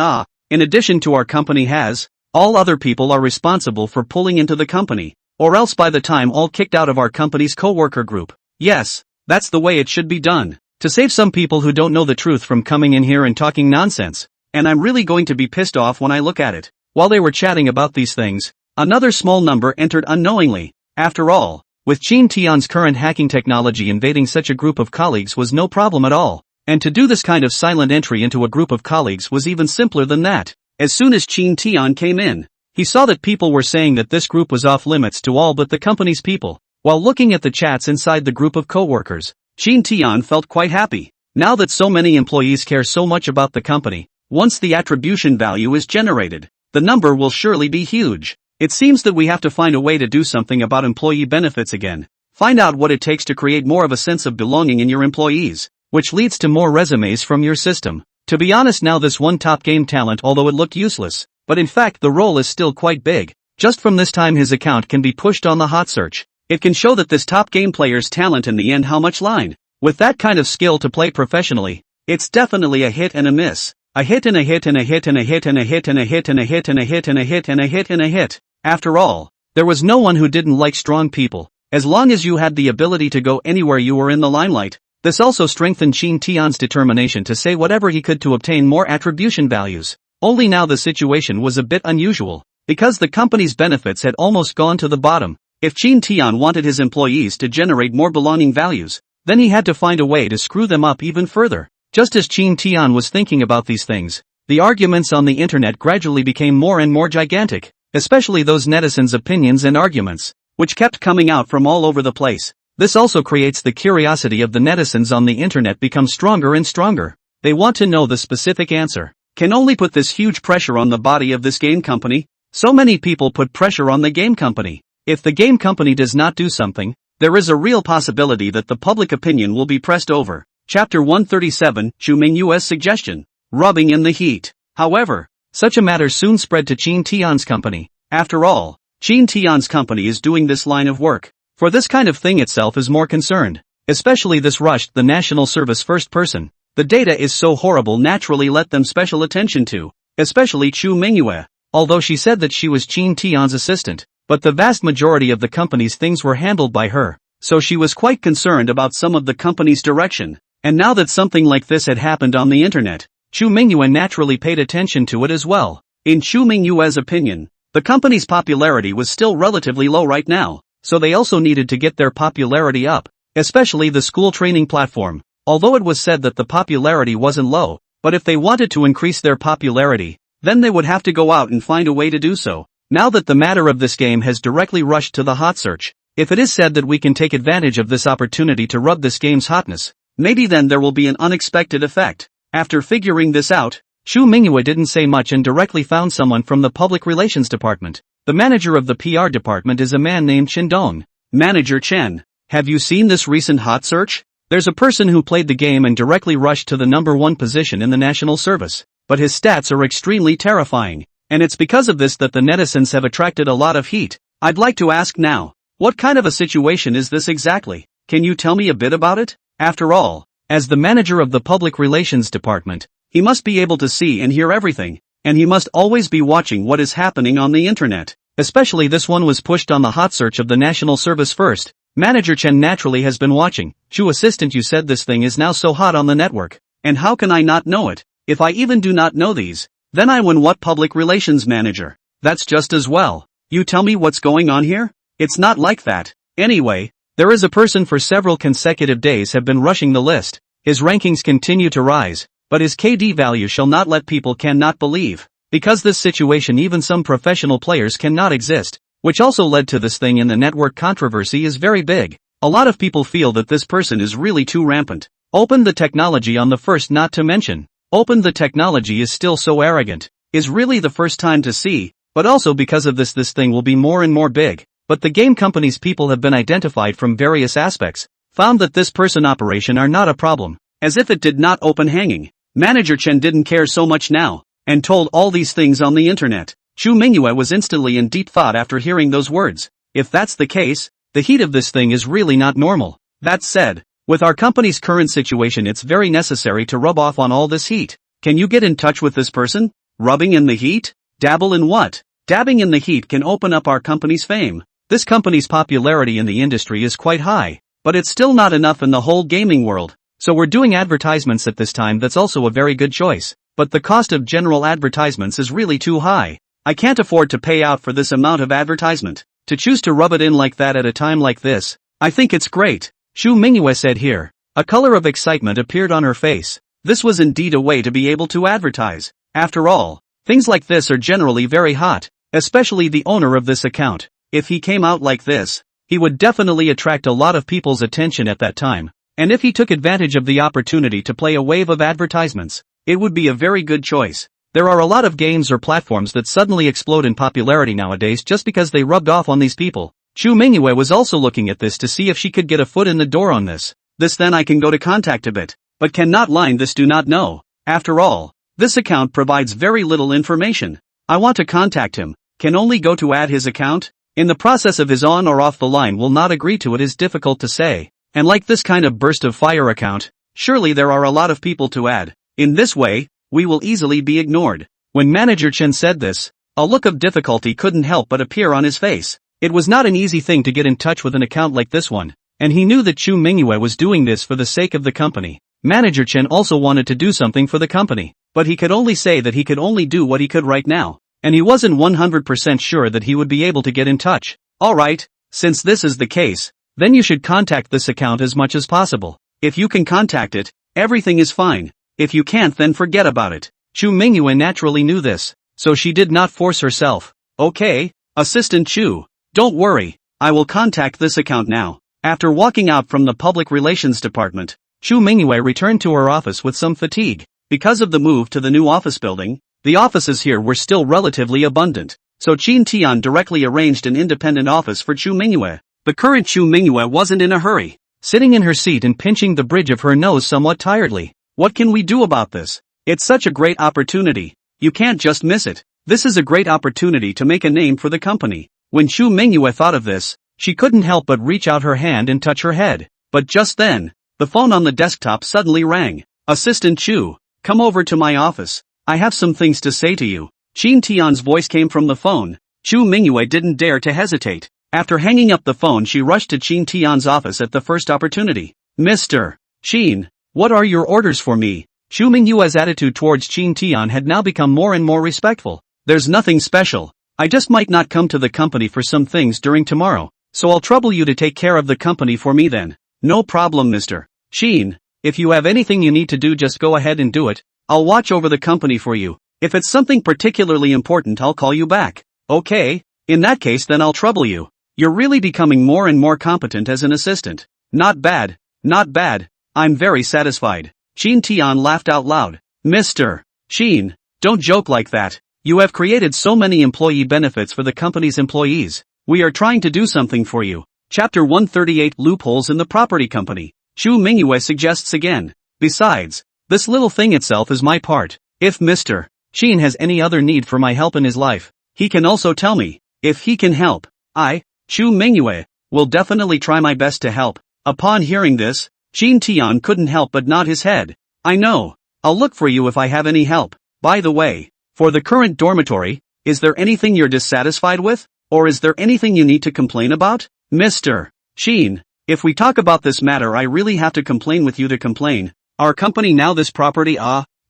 in addition to our company has, all other people are responsible for pulling into the company, or else by the time all kicked out of our company's co-worker group. Yes, that's the way it should be done. To save some people who don't know the truth from coming in here and talking nonsense. And I'm really going to be pissed off when I look at it. While they were chatting about these things, another small number entered unknowingly. After all, with Shin Tian's current hacking technology, invading such a group of colleagues was no problem at all. And to do this kind of silent entry into a group of colleagues was even simpler than that. As soon as Shin Tian came in, he saw that people were saying that this group was off limits to all but the company's people. While looking at the chats inside the group of co-workers, Shin Tian felt quite happy. Now that so many employees care so much about the company, once the attribution value is generated, the number will surely be huge. It seems that we have to find a way to do something about employee benefits again. Find out what it takes to create more of a sense of belonging in your employees, which leads to more resumes from your system. To be honest, now this one top game talent, although it looked useless, but in fact the role is still quite big. Just from this time his account can be pushed on the hot search. It can show that this top game player's talent in the end how much line. With that kind of skill to play professionally, it's definitely a hit and a miss. A hit and a hit and a hit and a hit and a hit and a hit and a hit and a hit and a hit and a hit and a hit. After all, there was no one who didn't like strong people. As long as you had the ability to go anywhere, you were in the limelight. This also strengthened Shin Tian's determination to say whatever he could to obtain more attribution values. Only now the situation was a bit unusual, because the company's benefits had almost gone to the bottom. If Shin Tian wanted his employees to generate more belonging values, then he had to find a way to screw them up even further. Just as Shin Tian was thinking about these things, the arguments on the internet gradually became more and more gigantic, especially those netizens' opinions and arguments, which kept coming out from all over the place. This also creates the curiosity of the netizens on the internet become stronger and stronger. They want to know the specific answer. Can only put this huge pressure on the body of this game company. So many people put pressure on the game company. If the game company does not do something, there is a real possibility that the public opinion will be pressed over. Chapter 137, Chu Mingyue's suggestion. Rubbing in the heat. However, such a matter soon spread to Shin Tian's company. After all, Shin Tian's company is doing this line of work. For this kind of thing itself is more concerned. Especially this rushed the national service first person. The data is so horrible, naturally let them special attention to. Especially Chu Mingyue. Although she said that she was Shin Tian's assistant, but the vast majority of the company's things were handled by her. So she was quite concerned about some of the company's direction. And now that something like this had happened on the internet, Chu Mingyue naturally paid attention to it as well. In Chu Mingyue's opinion, the company's popularity was still relatively low right now, so they also needed to get their popularity up, especially the school training platform. Although it was said that the popularity wasn't low, but if they wanted to increase their popularity, then they would have to go out and find a way to do so. Now that the matter of this game has directly rushed to the hot search, if it is said that we can take advantage of this opportunity to rub this game's hotness, maybe then there will be an unexpected effect. After figuring this out, Chu Mingyue didn't say much and directly found someone from the public relations department. The manager of the PR department is a man named Chen Dong. Manager Chen, have you seen this recent hot search? There's a person who played the game and directly rushed to the #1 position in the national service, but his stats are extremely terrifying, and it's because of this that the netizens have attracted a lot of heat. I'd like to ask now, what kind of a situation is this exactly? Can you tell me a bit about it? After all, as the manager of the public relations department, he must be able to see and hear everything, and he must always be watching what is happening on the internet. Especially this one was pushed on the hot search of the national service first. Manager Chen naturally has been watching. Chu assistant, you said this thing is now so hot on the network. And how can I not know it? If I even do not know these, then I win what public relations manager? That's just as well. You tell me what's going on here? It's not like that. Anyway, there is a person for several consecutive days have been rushing the list. His rankings continue to rise, but his KD value shall not let people cannot believe. Because this situation even some professional players cannot exist, which also led to this thing in the network controversy is very big. A lot of people feel that this person is really too rampant. Open the technology on the first not to mention. Open the technology is still so arrogant. Is really the first time to see, but also because of this thing will be more and more big. But the game company's people have been identified from various aspects, found that this person operation are not a problem. As if it did not open hanging. Manager Chen didn't care so much now, and told all these things on the internet. Chu Mingyue was instantly in deep thought after hearing those words. If that's the case, the heat of this thing is really not normal. That said, with our company's current situation it's very necessary to rub off on all this heat. Can you get in touch with this person? Rubbing in the heat? Dabble in what? Dabbing in the heat can open up our company's fame. This company's popularity in the industry is quite high, but it's still not enough in the whole gaming world. So we're doing advertisements at this time. That's also a very good choice. But the cost of general advertisements is really too high. I can't afford to pay out for this amount of advertisement. To choose to rub it in like that at a time like this, I think it's great. Chu Mingyue said here. A color of excitement appeared on her face. This was indeed a way to be able to advertise. After all, things like this are generally very hot, especially the owner of this account. If he came out like this, he would definitely attract a lot of people's attention at that time. And if he took advantage of the opportunity to play a wave of advertisements, it would be a very good choice. There are a lot of games or platforms that suddenly explode in popularity nowadays just because they rubbed off on these people. Chu Mingyue was also looking at this to see if she could get a foot in the door on this. Then I can go to contact a bit, but cannot line this do not know. After all, this account provides very little information. I want to contact him, can only go to add his account. In the process of his on or off the line will not agree to it is difficult to say. And like this kind of burst of fire account, surely there are a lot of people to add. In this way, we will easily be ignored. When Manager Chen said this, a look of difficulty couldn't help but appear on his face. It was not an easy thing to get in touch with an account like this one, and he knew that Chu Mingyue was doing this for the sake of the company. Manager Chen also wanted to do something for the company, but he could only say that he could only do what he could right now, and he wasn't 100% sure that he would be able to get in touch. Alright, since this is the case, then you should contact this account as much as possible. If you can contact it, everything is fine. If you can't, then forget about it. Chu Mingyue naturally knew this, so she did not force herself. Okay, Assistant Chu, don't worry, I will contact this account now. After walking out from the public relations department, Chu Mingyue returned to her office with some fatigue. Because of the move to the new office building, the offices here were still relatively abundant, so Qin Tian directly arranged an independent office for Chu Mingyue. The current Chu Mingyue wasn't in a hurry, sitting in her seat and pinching the bridge of her nose somewhat tiredly. What can we do about this? It's such a great opportunity. You can't just miss it. This is a great opportunity to make a name for the company. When Chu Mingyue thought of this, she couldn't help but reach out her hand and touch her head. But just then, the phone on the desktop suddenly rang. Assistant Chu, come over to my office. I have some things to say to you. Qin Tian's voice came from the phone. Chu Mingyue didn't dare to hesitate. After hanging up the phone, she rushed to Qin Tian's office at the first opportunity. Mr. Qin, what are your orders for me? Chu Mingyue's attitude towards Qin Tian had now become more and more respectful. There's nothing special. I just might not come to the company for some things during tomorrow, so I'll trouble you to take care of the company for me then. No problem, Mr. Qin. If you have anything you need to do, just go ahead and do it. I'll watch over the company for you. If it's something particularly important, I'll call you back. Okay, in that case then I'll trouble you. You're really becoming more and more competent as an assistant. Not bad, not bad. I'm very satisfied. Qin Tian laughed out loud. Mr. Qin, don't joke like that. You have created so many employee benefits for the company's employees. We are trying to do something for you. Chapter 138 Loopholes in the Property Company. Chu Mingyue suggests again. Besides, this little thing itself is my part. If Mr. Qin has any other need for my help in his life, he can also tell me. If he can help, I, Chu Mingyue, will definitely try my best to help. Upon hearing this, Shin Tian couldn't help but nod his head. I know. I'll look for you if I have any help. By the way, for the current dormitory, is there anything you're dissatisfied with? Or is there anything you need to complain about? Mr. Shin, if we talk about this matter, I really have to complain with you to complain. Our company now, this property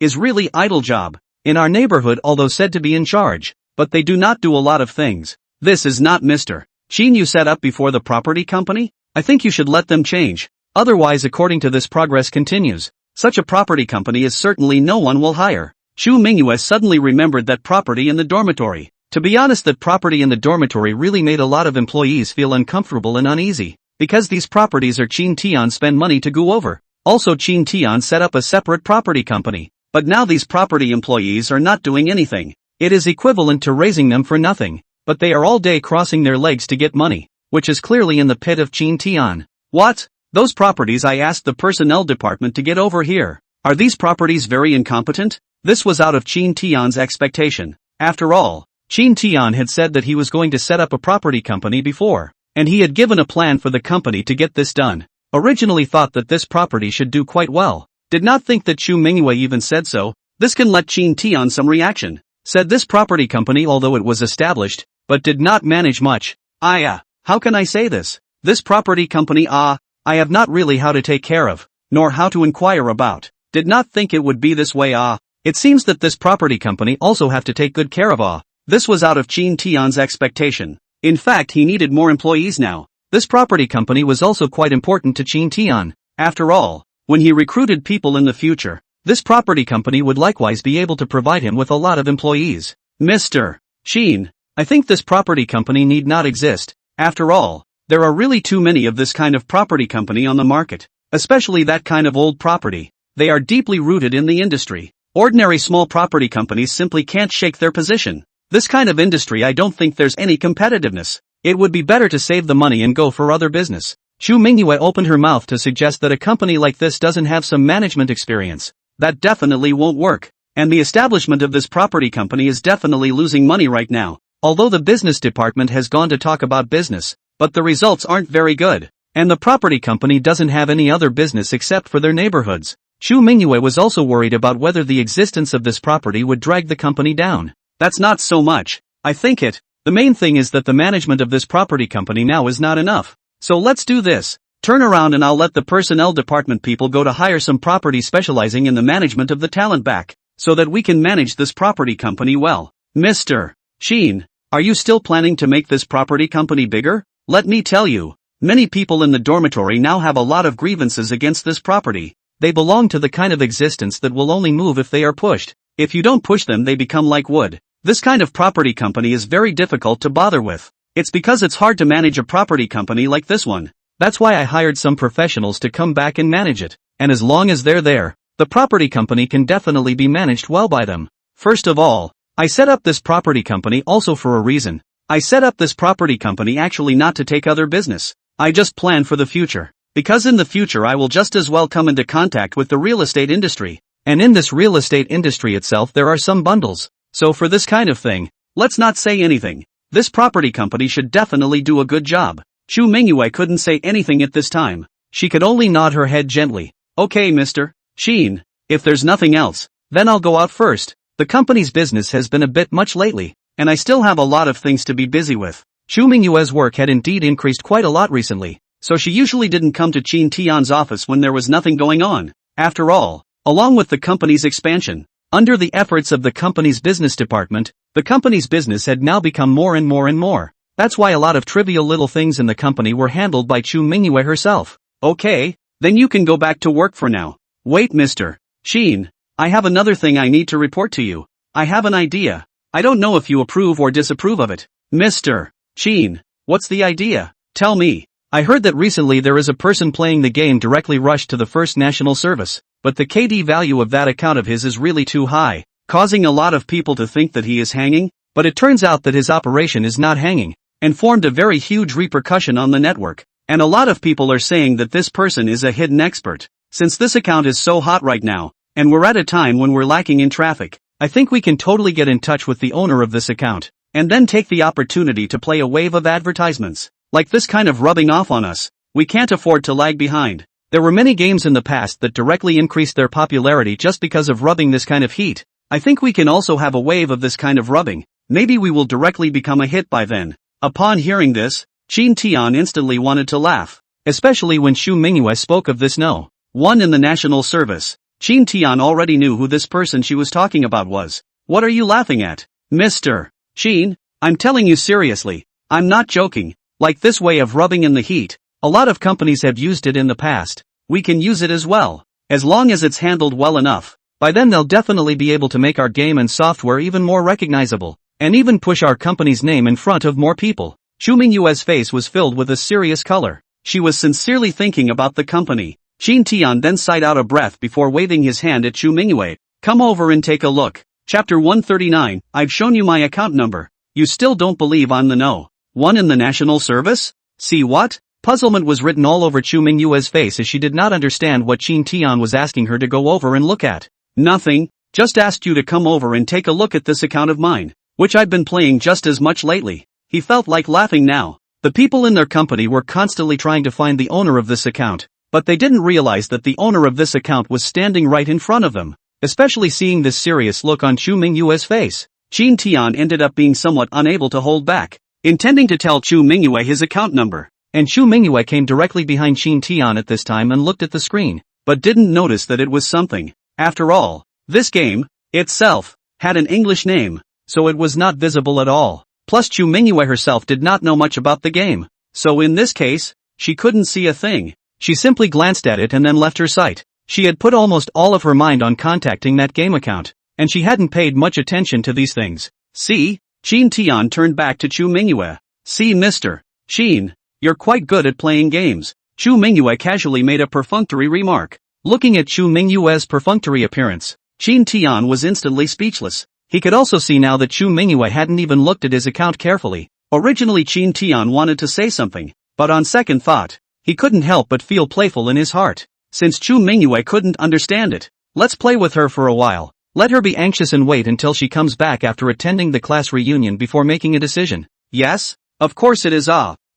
is really idle job. In our neighborhood, although said to be in charge, but they do not do a lot of things. This is not Mr. Shin you set up before the property company? I think you should let them change. Otherwise, according to this progress continues, such a property company is certainly no one will hire. Shu Mingyue suddenly remembered that property in the dormitory. To be honest, that property in the dormitory really made a lot of employees feel uncomfortable and uneasy, because these properties are Shin Tian spend money to go over. Also, Shin Tian set up a separate property company, but now these property employees are not doing anything. It is equivalent to raising them for nothing, but they are all day crossing their legs to get money, which is clearly in the pit of Shin Tian. What? Those properties I asked the personnel department to get over here. Are these properties very incompetent? This was out of Shin Tian's expectation. After all, Shin Tian had said that he was going to set up a property company before, and he had given a plan for the company to get this done. Originally thought that this property should do quite well. Did not think that Shu Mingyue even said so. This can let Shin Tian some reaction. Said this property company, although it was established, but did not manage much. How can I say this? This property company, I have not really how to take care of, nor how to inquire about. Did not think it would be this way. It seems that this property company also have to take good care of. This was out of Shin Tian's expectation. In fact, he needed more employees now. This property company was also quite important to Shin Tian. After all, when he recruited people in the future, this property company would likewise be able to provide him with a lot of employees. Mr. Shin, I think this property company need not exist. After all, there are really too many of this kind of property company on the market, especially that kind of old property. They are deeply rooted in the industry. Ordinary small property companies simply can't shake their position. This kind of industry, I don't think there's any competitiveness. It would be better to save the money and go for other business. Shu Mingyue opened her mouth to suggest that a company like this doesn't have some management experience. That definitely won't work. And the establishment of this property company is definitely losing money right now. Although the business department has gone to talk about business, but the results aren't very good. And the property company doesn't have any other business except for their neighborhoods. Shu Mingyue was also worried about whether the existence of this property would drag the company down. That's not so much. I think the main thing is that the management of this property company now is not enough. So let's do this. Turn around and I'll let the personnel department people go to hire some property specializing in the management of the talent back, so that we can manage this property company well. Mr. Shin, are you still planning to make this property company bigger? Let me tell you, many people in the dormitory now have a lot of grievances against this property. They belong to the kind of existence that will only move if they are pushed. If you don't push them, they become like wood. This kind of property company is very difficult to bother with. It's because it's hard to manage a property company like this one. That's why I hired some professionals to come back and manage it. And as long as they're there, the property company can definitely be managed well by them. First of all, I set up this property company also for a reason. I set up this property company actually not to take other business. I just plan for the future. Because in the future I will just as well come into contact with the real estate industry. And in this real estate industry itself there are some bundles. So for this kind of thing, let's not say anything. This property company should definitely do a good job. Shu Mingyue couldn't say anything at this time. She could only nod her head gently. Okay, Mr. Shin, if there's nothing else, then I'll go out first. The company's business has been a bit much lately, and I still have a lot of things to be busy with. Shu Mingyue's work had indeed increased quite a lot recently, so she usually didn't come to Shin Tian's office when there was nothing going on. After all, along with the company's expansion, under the efforts of the company's business department, the company's business had now become more and more and more. That's why a lot of trivial little things in the company were handled by Shu Mingyue herself. Okay, then you can go back to work for now. Wait, Mr. Shin, I have another thing I need to report to you. I have an idea. I don't know if you approve or disapprove of it. Mr. Shin, what's the idea? Tell me. I heard that recently there is a person playing the game directly rushed to the first national service, but the KD value of that account of his is really too high, causing a lot of people to think that he is hanging, but it turns out that his operation is not hanging, and formed a very huge repercussion on the network, and a lot of people are saying that this person is a hidden expert. Since this account is so hot right now, and we're at a time when we're lacking in traffic, I think we can totally get in touch with the owner of this account, and then take the opportunity to play a wave of advertisements, like this kind of rubbing off on us. We can't afford to lag behind. There were many games in the past that directly increased their popularity just because of rubbing this kind of heat. I think we can also have a wave of this kind of rubbing. Maybe we will directly become a hit by then. Upon hearing this, Qin Tian instantly wanted to laugh, especially when Xu Mingyue spoke of this no one in the national service. Qin Tian already knew who this person she was talking about was. What are you laughing at, Mr. Qin? I'm telling you seriously, I'm not joking. Like this way of rubbing in the heat, a lot of companies have used it in the past. We can use it as well, as long as it's handled well enough. By then they'll definitely be able to make our game and software even more recognizable, and even push our company's name in front of more people. Xu Mingyue's face was filled with a serious color. She was sincerely thinking about the company. Qin Tian then sighed out a breath before waving his hand at Xu Mingyue. Come over and take a look. Chapter 139, I've shown you my account number. You still don't believe I'm the no one in the national service? See what? Puzzlement was written all over Xu Mingyue's face as she did not understand what Qin Tian was asking her to go over and look at. Nothing, just asked you to come over and take a look at this account of mine, which I've been playing just as much lately. He felt like laughing now. The people in their company were constantly trying to find the owner of this account, but they didn't realize that the owner of this account was standing right in front of them. Especially seeing this serious look on Xu Mingyue's face, Qin Tian ended up being somewhat unable to hold back, intending to tell Xu Mingyue his account number. And Xu Mingyue came directly behind Qin Tian at this time and looked at the screen, but didn't notice that it was something. After all, this game, itself, had an English name, so it was not visible at all. Plus Xu Mingyue herself did not know much about the game, so in this case, she couldn't see a thing. She simply glanced at it and then left her sight. She had put almost all of her mind on contacting that game account, and she hadn't paid much attention to these things. See? Qin Tian turned back to Xu Mingyue. See Mr. Qin, you're quite good at playing games. Xu Mingyue casually made a perfunctory remark. Looking at Xu Mingyue's perfunctory appearance, Qin Tian was instantly speechless. He could also see now that Xu Mingyue hadn't even looked at his account carefully. Originally Qin Tian wanted to say something, but on second thought, he couldn't help but feel playful in his heart. Since Xu Mingyue couldn't understand it, let's play with her for a while. Let her be anxious and wait until she comes back after attending the class reunion before making a decision. Yes? Of course it is.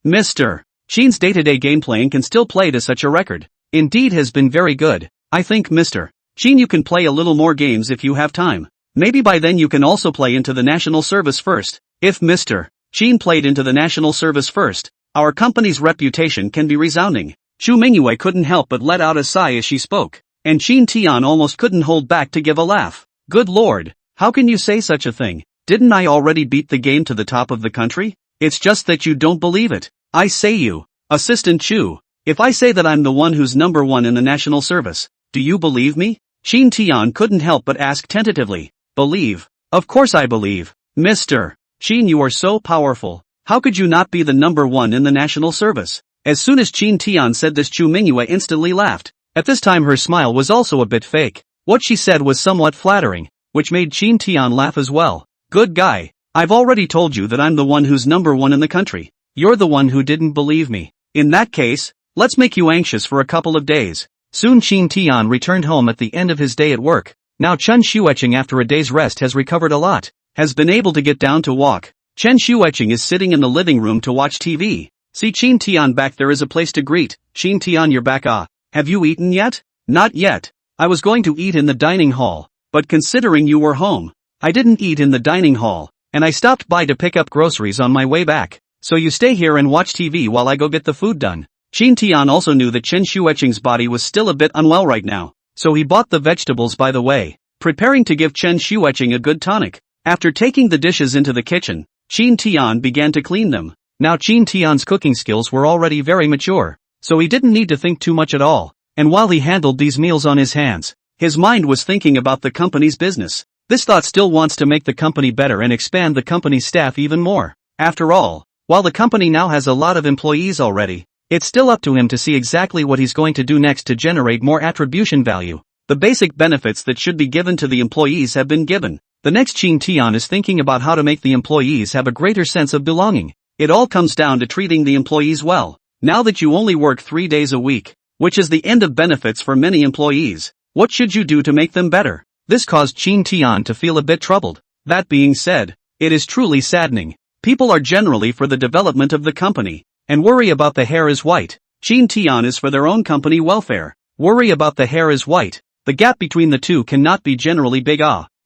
Mr. Qin's day-to-day gameplaying can still play to such a record. Indeed has been very good. I think Mr. Qin you can play a little more games if you have time. Maybe by then you can also play into the national service first. If Mr. Qin played into the national service first, our company's reputation can be resounding. Xu Mingyue couldn't help but let out a sigh as she spoke, and Qin Tian almost couldn't hold back to give a laugh. Good lord, how can you say such a thing? Didn't I already beat the game to the top of the country? It's just that you don't believe it. I say you, Assistant Chu, if I say that I'm the one who's number one in the national service, do you believe me? Qin Tian couldn't help but ask tentatively. Believe? Of course I believe. Mr. Qin you are so powerful. How could you not be the number one in the national service? As soon as Qin Tian said this Xu Mingyue instantly laughed. At this time her smile was also a bit fake. What she said was somewhat flattering, which made Qin Tian laugh as well. Good guy. I've already told you that I'm the one who's number one in the country. You're the one who didn't believe me. In that case, let's make you anxious for a couple of days. Soon Qin Tian returned home at the end of his day at work. Now Chen Xueqing after a day's rest has recovered a lot, has been able to get down to walk. Chen Xueqing is sitting in the living room to watch TV. See Qin Tian back there is a place to greet. Qin Tian you're back. Have you eaten yet? Not yet. I was going to eat in the dining hall, but considering you were home, I didn't eat in the dining hall, and I stopped by to pick up groceries on my way back. So you stay here and watch TV while I go get the food done. Qin Tian also knew that Chen Xueqing's body was still a bit unwell right now, so he bought the vegetables by the way, preparing to give Chen Xueqing a good tonic. After taking the dishes into the kitchen, Qin Tian began to clean them. Now Qin Tian's cooking skills were already very mature, so he didn't need to think too much at all, and while he handled these meals on his hands, his mind was thinking about the company's business. This thought still wants to make the company better and expand the company's staff even more. After all, while the company now has a lot of employees already, it's still up to him to see exactly what he's going to do next to generate more attribution value. The basic benefits that should be given to the employees have been given. The next Qin Tian is thinking about how to make the employees have a greater sense of belonging. It all comes down to treating the employees well. Now that you only work 3 days a week, which is the end of benefits for many employees, what should you do to make them better? This caused Qin Tian to feel a bit troubled. That being said, it is truly saddening. People are generally for the development of the company, and worry about the hair is white. Chin Tian is for their own company welfare. Worry about the hair is white. The gap between the two cannot be generally big.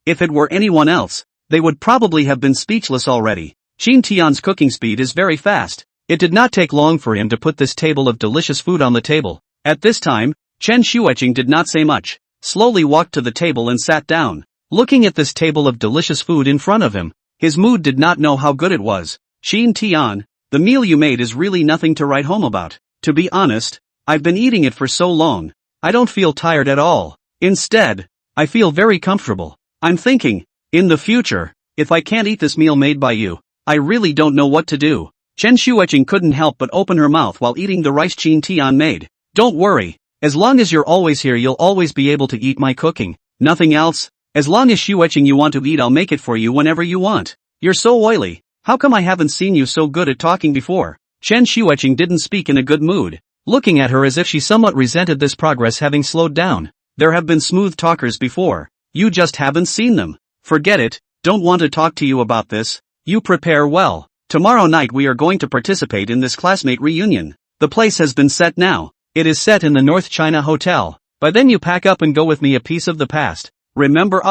If it were anyone else, they would probably have been speechless already. Chin Tian's cooking speed is very fast. It did not take long for him to put this table of delicious food on the table. At this time, Chen Xueqing did not say much, slowly walked to the table and sat down. Looking at this table of delicious food in front of him, his mood did not know how good it was. Chin Tian, the meal you made is really nothing to write home about. To be honest, I've been eating it for so long, I don't feel tired at all. Instead, I feel very comfortable. I'm thinking, in the future, if I can't eat this meal made by you, I really don't know what to do. Chen Xueqing couldn't help but open her mouth while eating the rice Chin Tian made. Don't worry, as long as you're always here you'll always be able to eat my cooking. Nothing else? As long as Xueqing you want to eat I'll make it for you whenever you want. You're so oily. How come I haven't seen you so good at talking before? Chen Xueqing didn't speak in a good mood, looking at her as if she somewhat resented this progress having slowed down. There have been smooth talkers before. You just haven't seen them. Forget it, don't want to talk to you about this. You prepare well. Tomorrow night we are going to participate in this classmate reunion. The place has been set now. It is set in the North China Hotel. By then you pack up and go with me a piece of the past. Remember,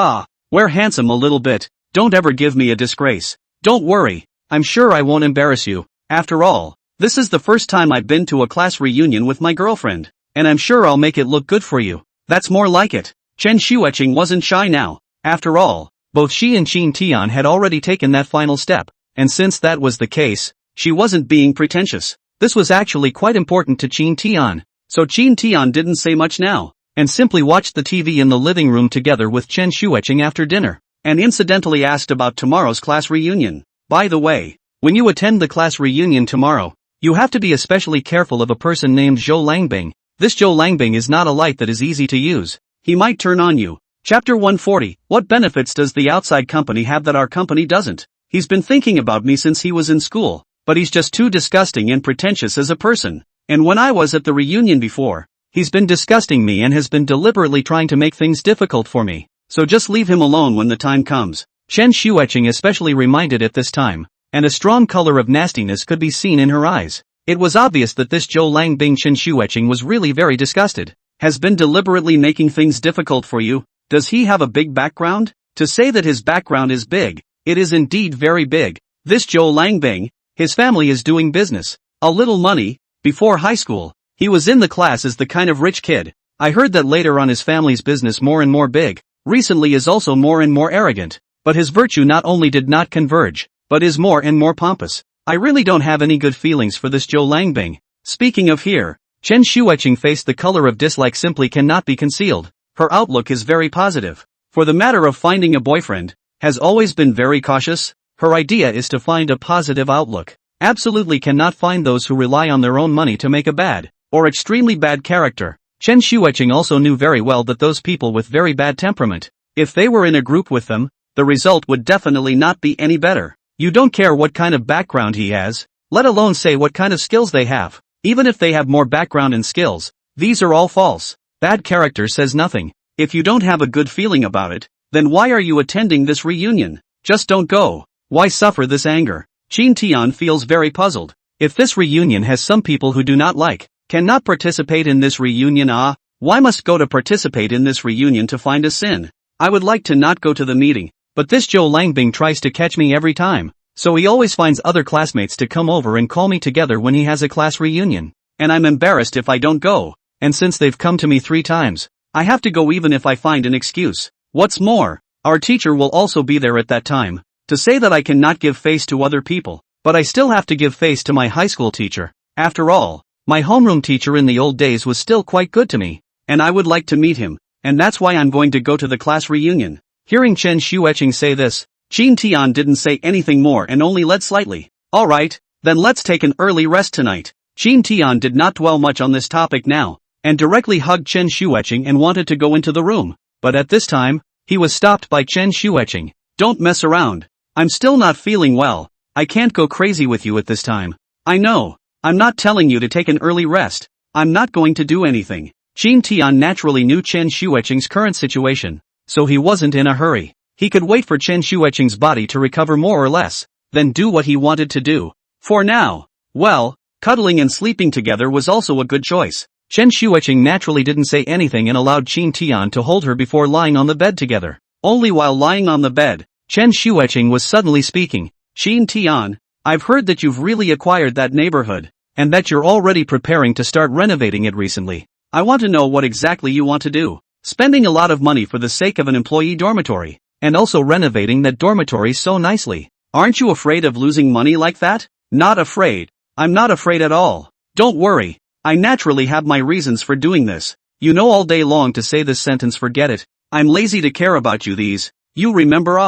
wear handsome a little bit. Don't ever give me a disgrace. Don't worry, I'm sure I won't embarrass you. After all, this is the first time I've been to a class reunion with my girlfriend, and I'm sure I'll make it look good for you. That's more like it. Chen Xueqing wasn't shy now. After all, both she and Chin Tian had already taken that final step, and since that was the case, she wasn't being pretentious. This was actually quite important to Chin Tian, so Chin Tian didn't say much now, and simply watched the TV in the living room together with Chen Xueqing after dinner, and incidentally asked about tomorrow's class reunion. By the way, when you attend the class reunion tomorrow, you have to be especially careful of a person named Zhou Langbing. This Zhou Langbing is not a light that is easy to use. He might turn on you. Chapter 140. What benefits does the outside company have that our company doesn't? He's been thinking about me since he was in school, but he's just too disgusting and pretentious as a person. And when I was at the reunion before, he's been disgusting me and has been deliberately trying to make things difficult for me. So just leave him alone when the time comes. Chen Xueqing especially reminded at this time, and a strong color of nastiness could be seen in her eyes. It was obvious that this Zhou Langbing Chen Xueqing was really very disgusted. Has been deliberately making things difficult for you. Does he have a big background? To say that his background is big, it is indeed very big. This Zhou Langbing, his family is doing business. A little money. Before high school, he was in the class as the kind of rich kid. I heard that later on his family's business more and more big. Recently is also more and more arrogant. But his virtue not only did not converge, but is more and more pompous. I really don't have any good feelings for this Zhou Langbing. Speaking of here, Chen Xueqing faced the color of dislike simply cannot be concealed. Her outlook is very positive. For the matter of finding a boyfriend, has always been very cautious. Her idea is to find a positive outlook. Absolutely cannot find those who rely on their own money to make a bad, or extremely bad character. Chen Xueqing also knew very well that those people with very bad temperament, if they were in a group with them, the result would definitely not be any better. You don't care what kind of background he has, let alone say what kind of skills they have. Even if they have more background and skills, these are all false. Bad character says nothing. If you don't have a good feeling about it, then why are you attending this reunion? Just don't go. Why suffer this anger? Chin Tian feels very puzzled. If this reunion has some people who do not like, cannot participate in this reunion, why must go to participate in this reunion to find a sin? I would like to not go to the meeting, but this Zhou Langbing tries to catch me every time. So he always finds other classmates to come over and call me together when he has a class reunion. And I'm embarrassed if I don't go. And since they've come to me 3 times, I have to go even if I find an excuse. What's more, our teacher will also be there at that time. To say that I cannot give face to other people, but I still have to give face to my high school teacher. After all, my homeroom teacher in the old days was still quite good to me. And I would like to meet him. And that's why I'm going to go to the class reunion. Hearing Chen Xueqing say this, Chin Tian didn't say anything more and only led slightly. Alright, then let's take an early rest tonight. Chin Tian did not dwell much on this topic now, and directly hugged Chen Xueqing and wanted to go into the room. But at this time, he was stopped by Chen Xueqing. Don't mess around. I'm still not feeling well. I can't go crazy with you at this time. I know. I'm not telling you to take an early rest. I'm not going to do anything. Chin Tian naturally knew Chen Xueqing's current situation, so he wasn't in a hurry. He could wait for Chen Xueqing's body to recover more or less, then do what he wanted to do. For now, well, Cuddling and sleeping together was also a good choice. Chen Shuiqing naturally didn't say anything and allowed Qin Tian to hold her before lying on the bed together. Only while lying on the bed, Chen Shuiqing was suddenly speaking. Qin Tian, I've heard that you've really acquired that neighborhood, and that you're already preparing to start renovating it recently. I want to know what exactly you want to do. Spending a lot of money for the sake of an employee dormitory, and also renovating that dormitory so nicely. Aren't you afraid of losing money like that? Not afraid. I'm not afraid at all. Don't worry. I naturally have my reasons for doing this. You know, all day long to say this sentence, forget it. I'm lazy to care about you these. You remember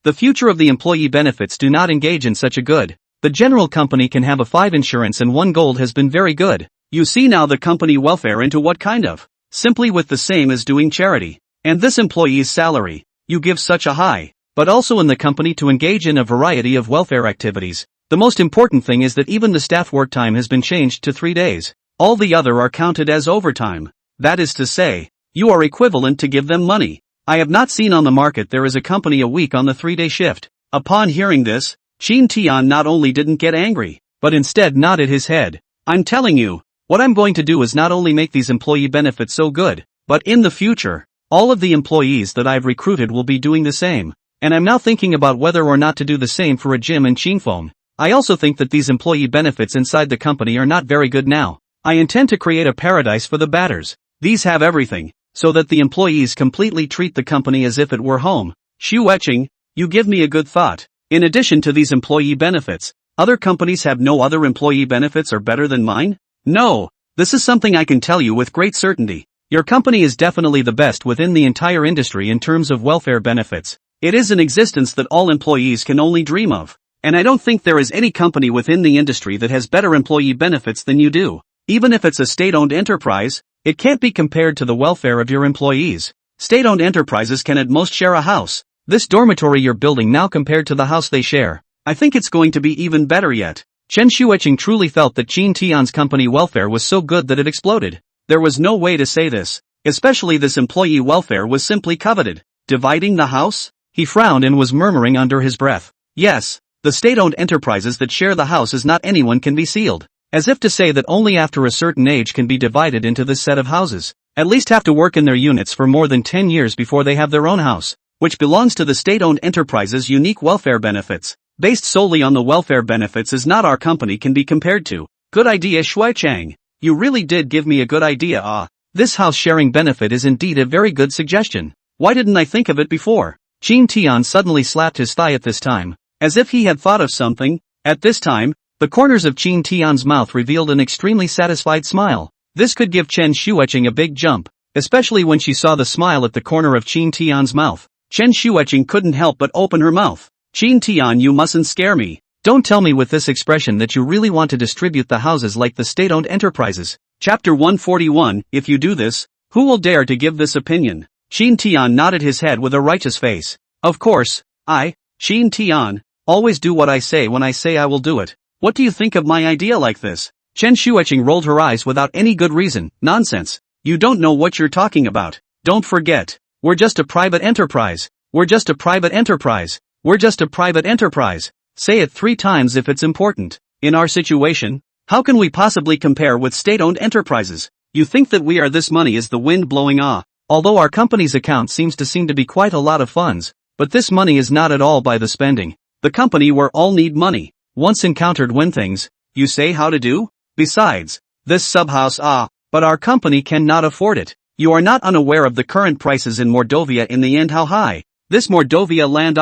the future of the employee benefits do not engage in such a good. The general company can have a 5 insurance and 1 gold has been very good. You see now the company welfare into what kind of? Simply with the same as doing charity. And this employee's salary, you give such a high. But also in the company to engage in a variety of welfare activities. The most important thing is that even the staff work time has been changed to 3 days. All the other are counted as overtime. That is to say, you are equivalent to give them money. I have not seen on the market there is a company a week on the 3-day shift. Upon hearing this, Qin Tian not only didn't get angry, but instead nodded his head. I'm telling you, what I'm going to do is not only make these employee benefits so good, but in the future, all of the employees that I've recruited will be doing the same. And I'm now thinking about whether or not to do the same for a gym and Qingfeng. I also think that these employee benefits inside the company are not very good now. I intend to create a paradise for the batters. These have everything, so that the employees completely treat the company as if it were home. Shuiqing, you give me a good thought. In addition to these employee benefits, other companies have no other employee benefits are better than mine? No, this is something I can tell you with great certainty. Your company is definitely the best within the entire industry in terms of welfare benefits. It is an existence that all employees can only dream of. And I don't think there is any company within the industry that has better employee benefits than you do. Even if it's a state-owned enterprise, it can't be compared to the welfare of your employees. State-owned enterprises can at most share a house. This dormitory you're building now compared to the house they share, I think it's going to be even better yet. Chen Shuiqing truly felt that Qin Tian's company welfare was so good that it exploded. There was no way to say this. Especially this employee welfare was simply coveted. Dividing the house? He frowned and was murmuring under his breath. Yes, the state-owned enterprises that share the house is not anyone can be sealed. As if to say that only after a certain age can be divided into this set of houses. At least have to work in their units for more than 10 years before they have their own house, which belongs to the state-owned enterprise's unique welfare benefits. Based solely on the welfare benefits is not our company can be compared to. Good idea, Shuiqing. You really did give me a good idea. This house sharing benefit is indeed a very good suggestion. Why didn't I think of it before? Qin Tian suddenly slapped his thigh at this time, as if he had thought of something. At this time, the corners of Qin Tian's mouth revealed an extremely satisfied smile. This could give Chen Shuiqing a big jump, especially when she saw the smile at the corner of Qin Tian's mouth. Chen Shuiqing couldn't help but open her mouth. Qin Tian, you mustn't scare me. Don't tell me with this expression that you really want to distribute the houses like the state-owned enterprises. Chapter 141, if you do this, who will dare to give this opinion? Qin Tian nodded his head with a righteous face. Of course, I, Qin Tian, always do what I say when I say I will do it. What do you think of my idea like this? Chen Shuiqing rolled her eyes without any good reason. Nonsense. You don't know what you're talking about. Don't forget. We're just a private enterprise. We're just a private enterprise. We're just a private enterprise. Say it 3 times if it's important. In our situation, how can we possibly compare with state-owned enterprises? You think that we are this money is the wind blowing although our company's account seems to be quite a lot of funds, but this money is not at all by the spending. The company where all need money. Once encountered when things, you say how to do? Besides, this subhouse but our company cannot afford it. You are not unaware of the current prices in Mordovia in the end how high. This Mordovia land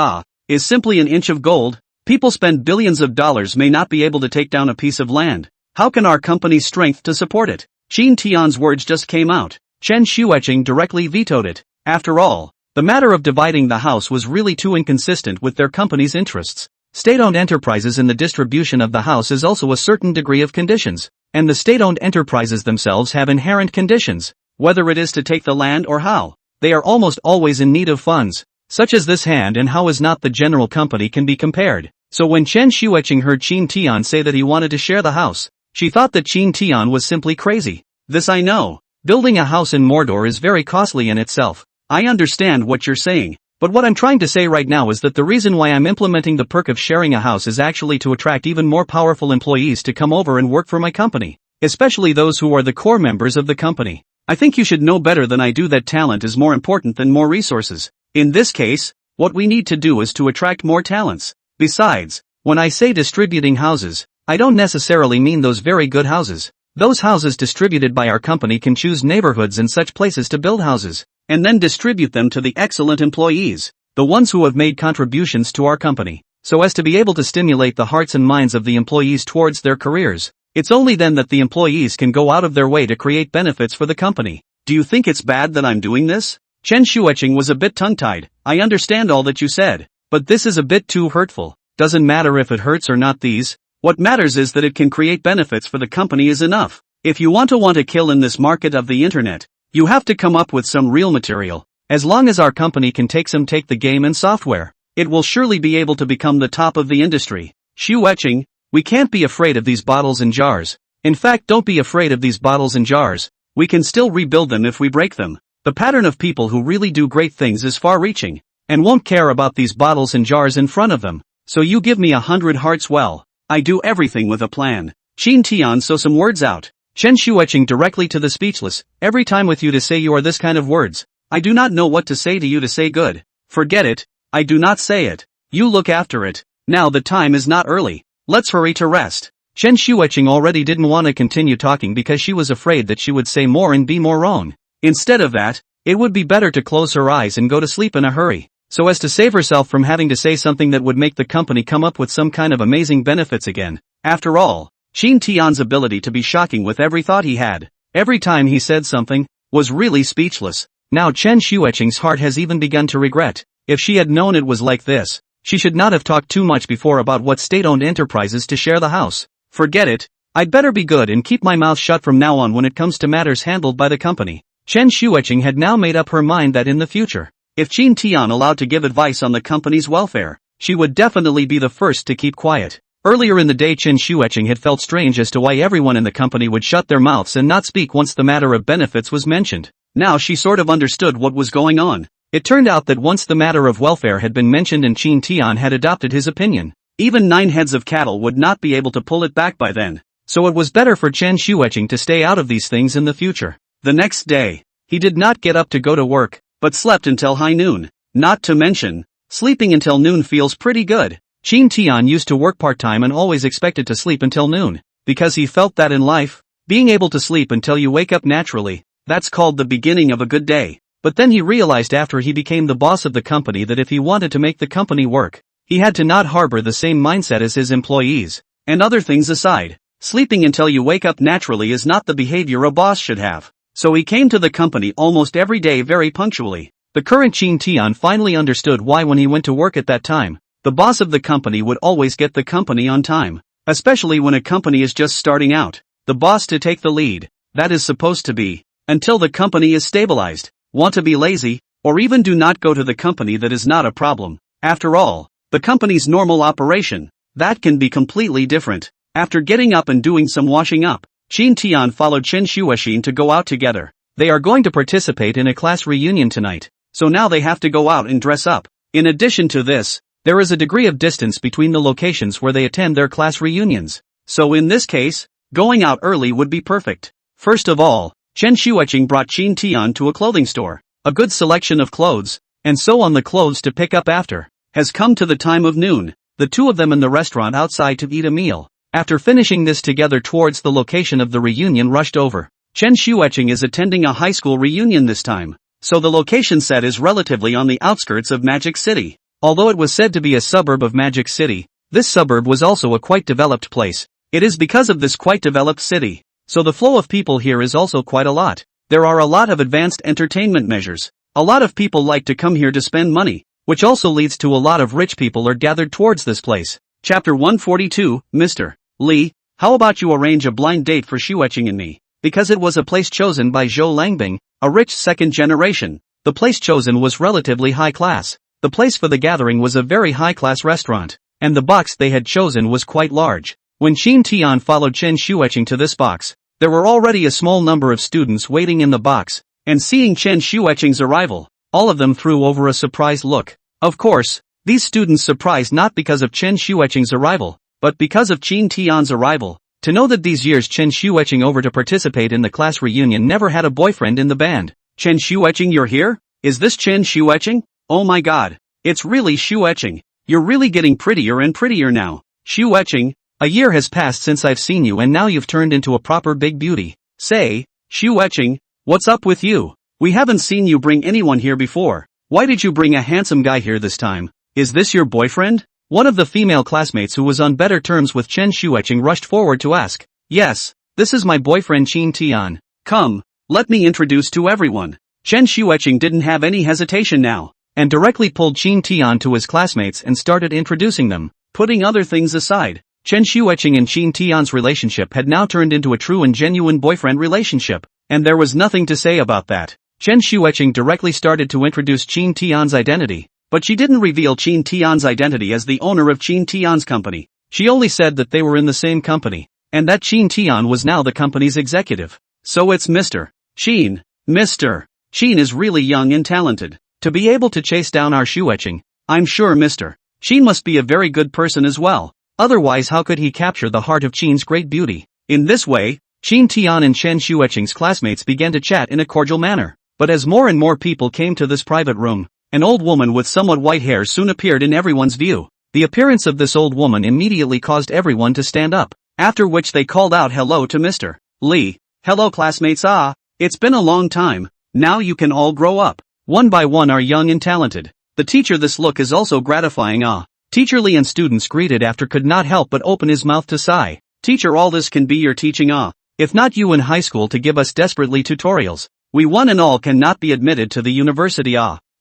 is simply an inch of gold. People spend billions of dollars may not be able to take down a piece of land. How can our company's strength to support it? Qin Tian's words just came out. Chen Shuiqing directly vetoed it. After all, the matter of dividing the house was really too inconsistent with their company's interests. State-owned enterprises in the distribution of the house is also a certain degree of conditions, and the state-owned enterprises themselves have inherent conditions, whether it is to take the land or how. They are almost always in need of funds, such as this hand, and how is not the general company can be compared. So when Chen Shuiqing heard Qin Tian say that he wanted to share the house, she thought that Qin Tian was simply crazy. This I know. Building a house in Mordor is very costly in itself. I understand what you're saying, But what I'm trying to say right now is that the reason why I'm implementing the perk of sharing a house is actually to attract even more powerful employees to come over and work for my company, especially those who are the core members of the company. I think you should know better than I do that talent is more important than more resources. In this case, what we need to do is to attract more talents. Besides, when I say distributing houses, I don't necessarily mean those very good houses. Those houses distributed by our company can choose neighborhoods and such places to build houses, and then distribute them to the excellent employees, the ones who have made contributions to our company, so as to be able to stimulate the hearts and minds of the employees towards their careers. It's only then that the employees can go out of their way to create benefits for the company. Do you think it's bad that I'm doing this? Chen Shueqing was a bit tongue-tied. I understand all that you said, but this is a bit too hurtful. Doesn't matter if it hurts or not these. What matters is that it can create benefits for the company is enough. If you want to kill in this market of the internet, you have to come up with some real material. As long as our company can take the game and software, it will surely be able to become the top of the industry. Shueqing, we can't be afraid of these bottles and jars. In fact, don't be afraid of these bottles and jars. We can still rebuild them if we break them. The pattern of people who really do great things is far-reaching, and won't care about these bottles and jars in front of them. So you give me 100 hearts. Well, I do everything with a plan. Qin Tian so some words out. Chen Shueqing directly to the speechless. Every time with you to say you are this kind of words. I do not know what to say to you to say good. Forget it. I do not say it. You look after it. Now the time is not early. Let's hurry to rest. Chen Shueqing already didn't want to continue talking because she was afraid that she would say more and be more wrong. Instead of that, it would be better to close her eyes and go to sleep in a hurry, so as to save herself from having to say something that would make the company come up with some kind of amazing benefits again. After all, Qin Tian's ability to be shocking with every thought he had, every time he said something, was really speechless. Now Chen Shueqing's heart has even begun to regret. If she had known it was like this, she should not have talked too much before about what state-owned enterprises to share the house. Forget it. I'd better be good and keep my mouth shut from now on when it comes to matters handled by the company. Chen Shueqing had now made up her mind that in the future, if Qin Tian allowed to give advice on the company's welfare, she would definitely be the first to keep quiet. Earlier in the day Chen Shueqing had felt strange as to why everyone in the company would shut their mouths and not speak once the matter of benefits was mentioned. Now she sort of understood what was going on. It turned out that once the matter of welfare had been mentioned and Qin Tian had adopted his opinion, even 9 heads of cattle would not be able to pull it back by then. So it was better for Chen Shueqing to stay out of these things in the future. The next day, he did not get up to go to work, but slept until high noon. Not to mention, sleeping until noon feels pretty good. Qin Tian used to work part-time and always expected to sleep until noon, because he felt that in life, being able to sleep until you wake up naturally, that's called the beginning of a good day. But then he realized after he became the boss of the company that if he wanted to make the company work, he had to not harbor the same mindset as his employees. And other things aside, sleeping until you wake up naturally is not the behavior a boss should have. So he came to the company almost every day very punctually. The current Qin Tian finally understood why when he went to work at that time, the boss of the company would always get the company on time. Especially when a company is just starting out. The boss to take the lead. That is supposed to be. Until the company is stabilized. Want to be lazy, or even do not go to the company, that is not a problem. After all, the company's normal operation, that can be completely different. After getting up and doing some washing up, Qin Tian followed Chen Shueqing to go out together. They are going to participate in a class reunion tonight, so now they have to go out and dress up. In addition to this, there is a degree of distance between the locations where they attend their class reunions. So in this case, going out early would be perfect. First of all, Chen Shueqing brought Qin Tian to a clothing store. A good selection of clothes, and so on the clothes to pick up after, has come to the time of noon. The two of them in the restaurant outside to eat a meal. After finishing this together towards the location of the reunion rushed over. Chen Shueqing is attending a high school reunion this time, so the location set is relatively on the outskirts of Magic City. Although it was said to be a suburb of Magic City, this suburb was also a quite developed place. It is because of this quite developed city, so the flow of people here is also quite a lot. There are a lot of advanced entertainment measures. A lot of people like to come here to spend money, which also leads to a lot of rich people are gathered towards this place. Chapter 142, Mr. Li, how about you arrange a blind date for Shueqing and me? Because it was a place chosen by Zhou Langbing, a rich second generation. The place chosen was relatively high class. The place for the gathering was a very high class restaurant, and the box they had chosen was quite large. When Qin Tian followed Chen Shueqing to this box, there were already a small number of students waiting in the box, and seeing Chen Shueqing's arrival, all of them threw over a surprised look. Of course, these students surprised not because of Chen Shuecheng's arrival, but because of Qin Tian's arrival. To know that these years Chen Shuecheng over to participate in the class reunion never had a boyfriend in the band. Chen Shuecheng, you're here? Is this Chen Shuecheng? Oh my god. It's really Shuecheng. You're really getting prettier and prettier now. Shuecheng, a year has passed since I've seen you and now you've turned into a proper big beauty. Say, Shuecheng, what's up with you? We haven't seen you bring anyone here before. Why did you bring a handsome guy here this time? Is this your boyfriend? One of the female classmates who was on better terms with Chen Shuecheng rushed forward to ask. Yes, this is my boyfriend Qin Tian. Come, let me introduce to everyone. Chen Shuecheng didn't have any hesitation now, and directly pulled Qin Tian to his classmates and started introducing them. Putting other things aside, Chen Shuecheng and Qin Tian's relationship had now turned into a true and genuine boyfriend relationship, and there was nothing to say about that. Chen Shuecheng directly started to introduce Qin Tian's identity, but she didn't reveal Qin Tian's identity as the owner of Qin Tian's company. She only said that they were in the same company, and that Qin Tian was now the company's executive. So it's Mr. Qin. Mr. Qin is really young and talented. To be able to chase down our Shuecheng, I'm sure Mr. Qin must be a very good person as well. Otherwise how could he capture the heart of Qin's great beauty? In this way, Qin Tian and Chen Shuecheng's classmates began to chat in a cordial manner. But as more and more people came to this private room, an old woman with somewhat white hair soon appeared in everyone's view. The appearance of this old woman immediately caused everyone to stand up, after which they called out hello to Mr. Li. Hello classmates, it's been a long time, now you can all grow up. One by one are young and talented. The teacher, this look is also gratifying. Teacher Li and students greeted after could not help but open his mouth to sigh. Teacher, all this can be your teaching. If not you in high school to give us desperately tutorials, we one and all cannot be admitted to the university.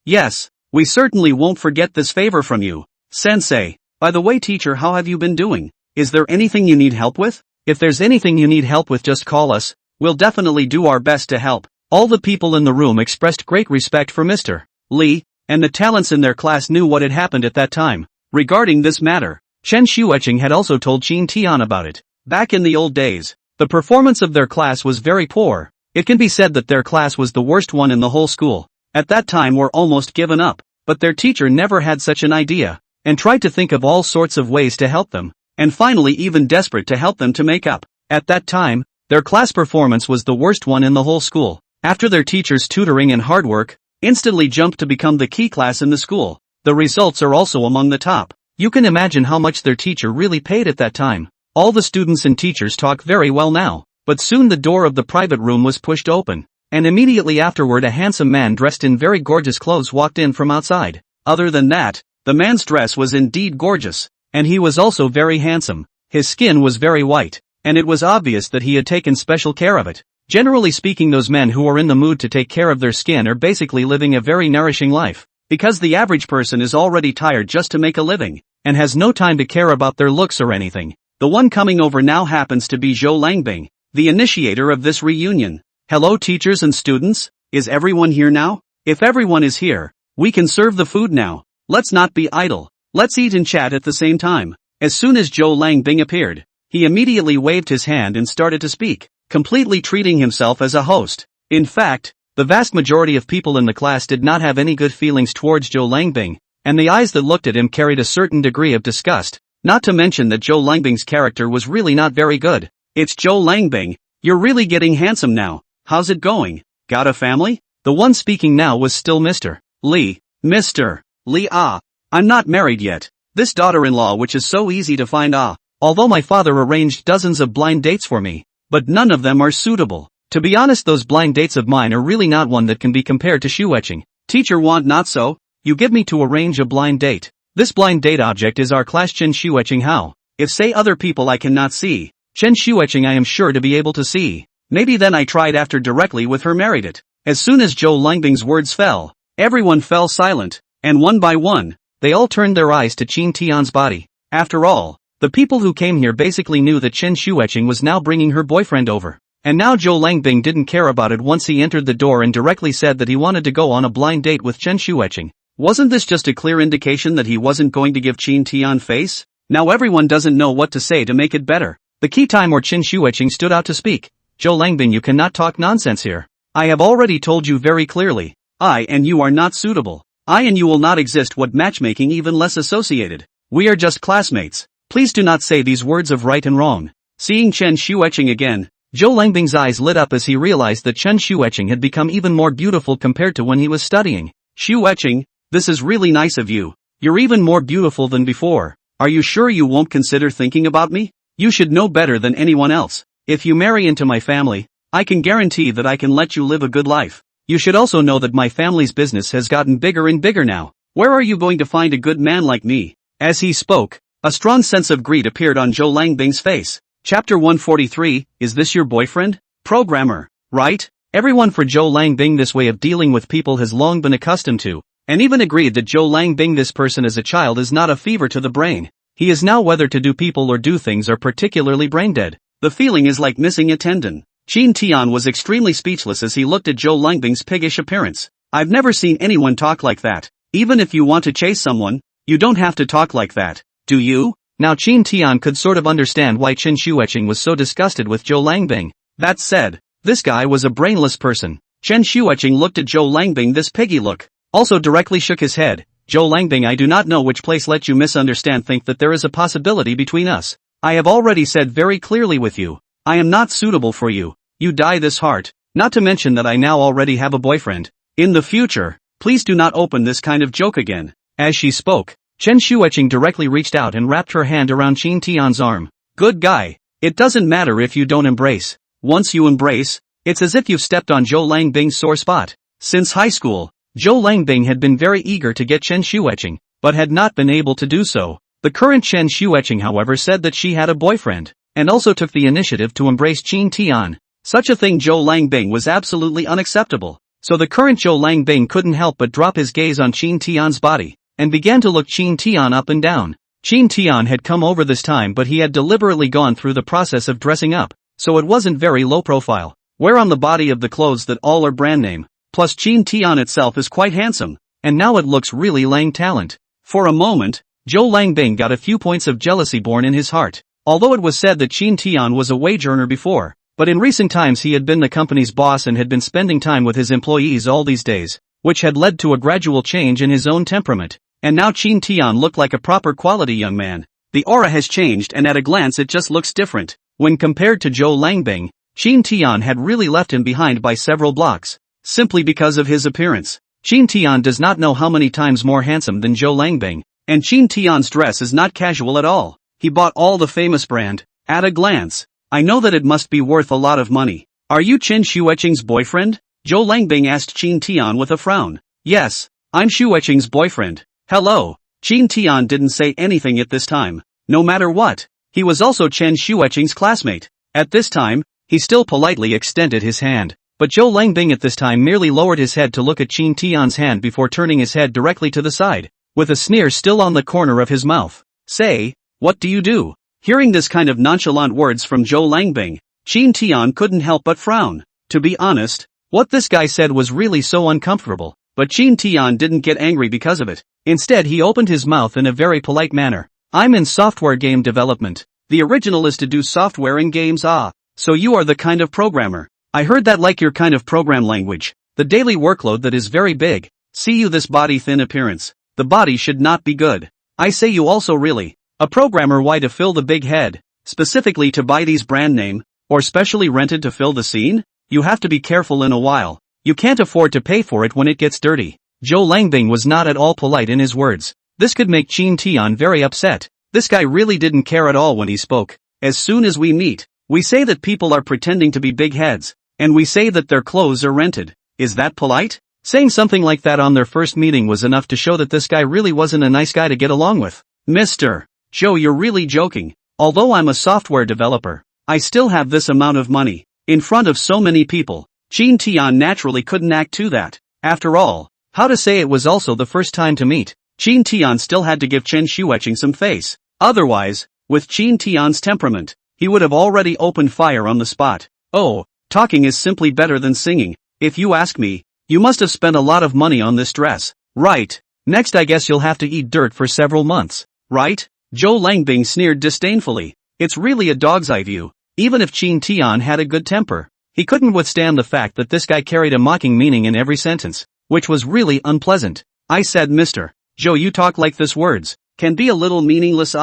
Yes, we certainly won't forget this favor from you. Sensei, by the way teacher, how have you been doing? Is there anything you need help with? If there's anything you need help with, just call us. We'll definitely do our best to help. All the people in the room expressed great respect for Mr. Li, and the talents in their class knew what had happened at that time. Regarding this matter, Chen Shuecheng had also told Qin Tian about it. Back in the old days, the performance of their class was very poor. It can be said that their class was the worst one in the whole school. At that time were almost given up, but their teacher never had such an idea, and tried to think of all sorts of ways to help them, and finally even desperate to help them to make up. At that time, their class performance was the worst one in the whole school. After their teacher's tutoring and hard work, instantly jumped to become the key class in the school. The results are also among the top. You can imagine how much their teacher really paid at that time. All the students and teachers talk very well now, but soon the door of the private room was pushed open, and immediately afterward a handsome man dressed in very gorgeous clothes walked in from outside. Other than that, the man's dress was indeed gorgeous, and he was also very handsome. His skin was very white, and it was obvious that he had taken special care of it. Generally speaking, those men who are in the mood to take care of their skin are basically living a very nourishing life, because the average person is already tired just to make a living, and has no time to care about their looks or anything. The one coming over now happens to be Zhou Langbing, the initiator of this reunion. Hello teachers and students, is everyone here now? If everyone is here, we can serve the food now. Let's not be idle. Let's eat and chat at the same time. As soon as Zhou Langbing appeared, he immediately waved his hand and started to speak, completely treating himself as a host. In fact, the vast majority of people in the class did not have any good feelings towards Zhou Langbing, and the eyes that looked at him carried a certain degree of disgust, not to mention that Zhou Langbing's character was really not very good. It's Zhou Langbing, you're really getting handsome now. How's it going? Got a family? The one speaking now was still Mr. Li. Mr. Li, I'm not married yet. This daughter-in-law which is so easy to find, although my father arranged dozens of blind dates for me, but none of them are suitable. To be honest, those blind dates of mine are really not one that can be compared to Shuecheng. Teacher, want not so? You give me to arrange a blind date. This blind date object is our class Chen Shuecheng. How? If say other people I cannot see, Chen Shuecheng I am sure to be able to see. Maybe then I tried after directly with her married it. As soon as Zhou Langbing's words fell, everyone fell silent, and one by one, they all turned their eyes to Qin Tian's body. After all, the people who came here basically knew that Chen Shuecheng was now bringing her boyfriend over. And now Zhou Langbing didn't care about it once he entered the door and directly said that he wanted to go on a blind date with Chen Shuecheng. Wasn't this just a clear indication that he wasn't going to give Qin Tian face? Now everyone doesn't know what to say to make it better. The key time where Chen Shuecheng stood out to speak. Zhou Langbing, you cannot talk nonsense here. I have already told you very clearly. I and you are not suitable. I and you will not exist, what matchmaking even less associated. We are just classmates. Please do not say these words of right and wrong. Seeing Chen Xueqing again, Zhou Langbing's eyes lit up as he realized that Chen Xueqing had become even more beautiful compared to when he was studying. Xueqing, this is really nice of you. You're even more beautiful than before. Are you sure you won't consider thinking about me? You should know better than anyone else. If you marry into my family, I can guarantee that I can let you live a good life. You should also know that my family's business has gotten bigger and bigger now. Where are you going to find a good man like me? As he spoke, a strong sense of greed appeared on Zhou Langbing's face. Chapter 143, is this your boyfriend? Programmer, right? Everyone for Zhou Langbing this way of dealing with people has long been accustomed to, and even agreed that Zhou Langbing this person as a child is not a fever to the brain. He is now whether to do people or do things are particularly brain dead. The feeling is like missing a tendon. Qin Tian was extremely speechless as he looked at Zhou Langbing's piggish appearance. I've never seen anyone talk like that. Even if you want to chase someone, you don't have to talk like that, do you? Now Qin Tian could sort of understand why Chen Xueqing was so disgusted with Zhou Langbing. That said, this guy was a brainless person. Chen Xueqing looked at Zhou Langbing this piggy look, also directly shook his head. Zhou Langbing, I do not know which place let you misunderstand, think that there is a possibility between us. I have already said very clearly with you. I am not suitable for you. You die this heart. Not to mention that I now already have a boyfriend. In the future, please do not open this kind of joke again. As she spoke, Chen Xueqing directly reached out and wrapped her hand around Qin Tian's arm. Good guy. It doesn't matter if you don't embrace. Once you embrace, it's as if you've stepped on Zhou Langbing's sore spot. Since high school, Zhou Langbing had been very eager to get Chen Xueqing, but had not been able to do so. The current Chen Xueqing, however, said that she had a boyfriend, and also took the initiative to embrace Qin Tian. Such a thing Zhou Langbing was absolutely unacceptable, so the current Zhou Langbing couldn't help but drop his gaze on Qin Tian's body, and began to look Qin Tian up and down. Qin Tian had come over this time, but he had deliberately gone through the process of dressing up, so it wasn't very low profile. Wear on the body of the clothes that all are brand name, plus Qin Tian itself is quite handsome, and now it looks really Lang talent. For a moment, Zhou Langbing got a few points of jealousy born in his heart. Although it was said that Qin Tian was a wage earner before, but in recent times he had been the company's boss and had been spending time with his employees all these days, which had led to a gradual change in his own temperament. And now Qin Tian looked like a proper quality young man. The aura has changed, and at a glance it just looks different. When compared to Zhou Langbing, Qin Tian had really left him behind by several blocks, simply because of his appearance. Qin Tian does not know how many times more handsome than Zhou Langbing, and Qin Tian's dress is not casual at all. He bought all the famous brand. At a glance, I know that it must be worth a lot of money. Are you Chen Xueqing's boyfriend? Zhou Langbing asked Qin Tian with a frown. Yes, I'm Xueqing's boyfriend. Hello. Qin Tian didn't say anything at this time. No matter what, he was also Chen Xueqing's classmate. At this time, he still politely extended his hand. But Zhou Langbing at this time merely lowered his head to look at Qin Tian's hand before turning his head directly to the side, with a sneer still on the corner of his mouth. Say, what do you do? Hearing this kind of nonchalant words from Zhou Langbing, Qin Tian couldn't help but frown. To be honest, what this guy said was really so uncomfortable, but Qin Tian didn't get angry because of it. Instead, he opened his mouth in a very polite manner. I'm in software game development. The original is to do software in games. Ah, so you are the kind of programmer. I heard that like your kind of program language. The daily workload that is very big. See you this body thin appearance. The body should not be good. I say you also really. A programmer, why to fill the big head? Specifically to buy these brand name, or specially rented to fill the scene? You have to be careful in a while. You can't afford to pay for it when it gets dirty. Zhou Langbing was not at all polite in his words. This could make Qin Tian very upset. This guy really didn't care at all when he spoke. As soon as we meet, we say that people are pretending to be big heads, and we say that their clothes are rented. Is that polite? Saying something like that on their first meeting was enough to show that this guy really wasn't a nice guy to get along with. Mr. Zhou, you're really joking. Although I'm a software developer, I still have this amount of money. In front of so many people, Qin Tian naturally couldn't act to that. After all, how to say it was also the first time to meet. Qin Tian still had to give Chen Xueqing some face. Otherwise, with Qin Tian's temperament, he would have already opened fire on the spot. Oh, talking is simply better than singing. If you ask me, you must have spent a lot of money on this dress. Right. Next I guess you'll have to eat dirt for several months. Right? Zhou Langbing sneered disdainfully. It's really a dog's eye view. Even if Qin Tian had a good temper, he couldn't withstand the fact that this guy carried a mocking meaning in every sentence. which was really unpleasant. I said, Mr. Joe, you talk like this words can be a little meaningless.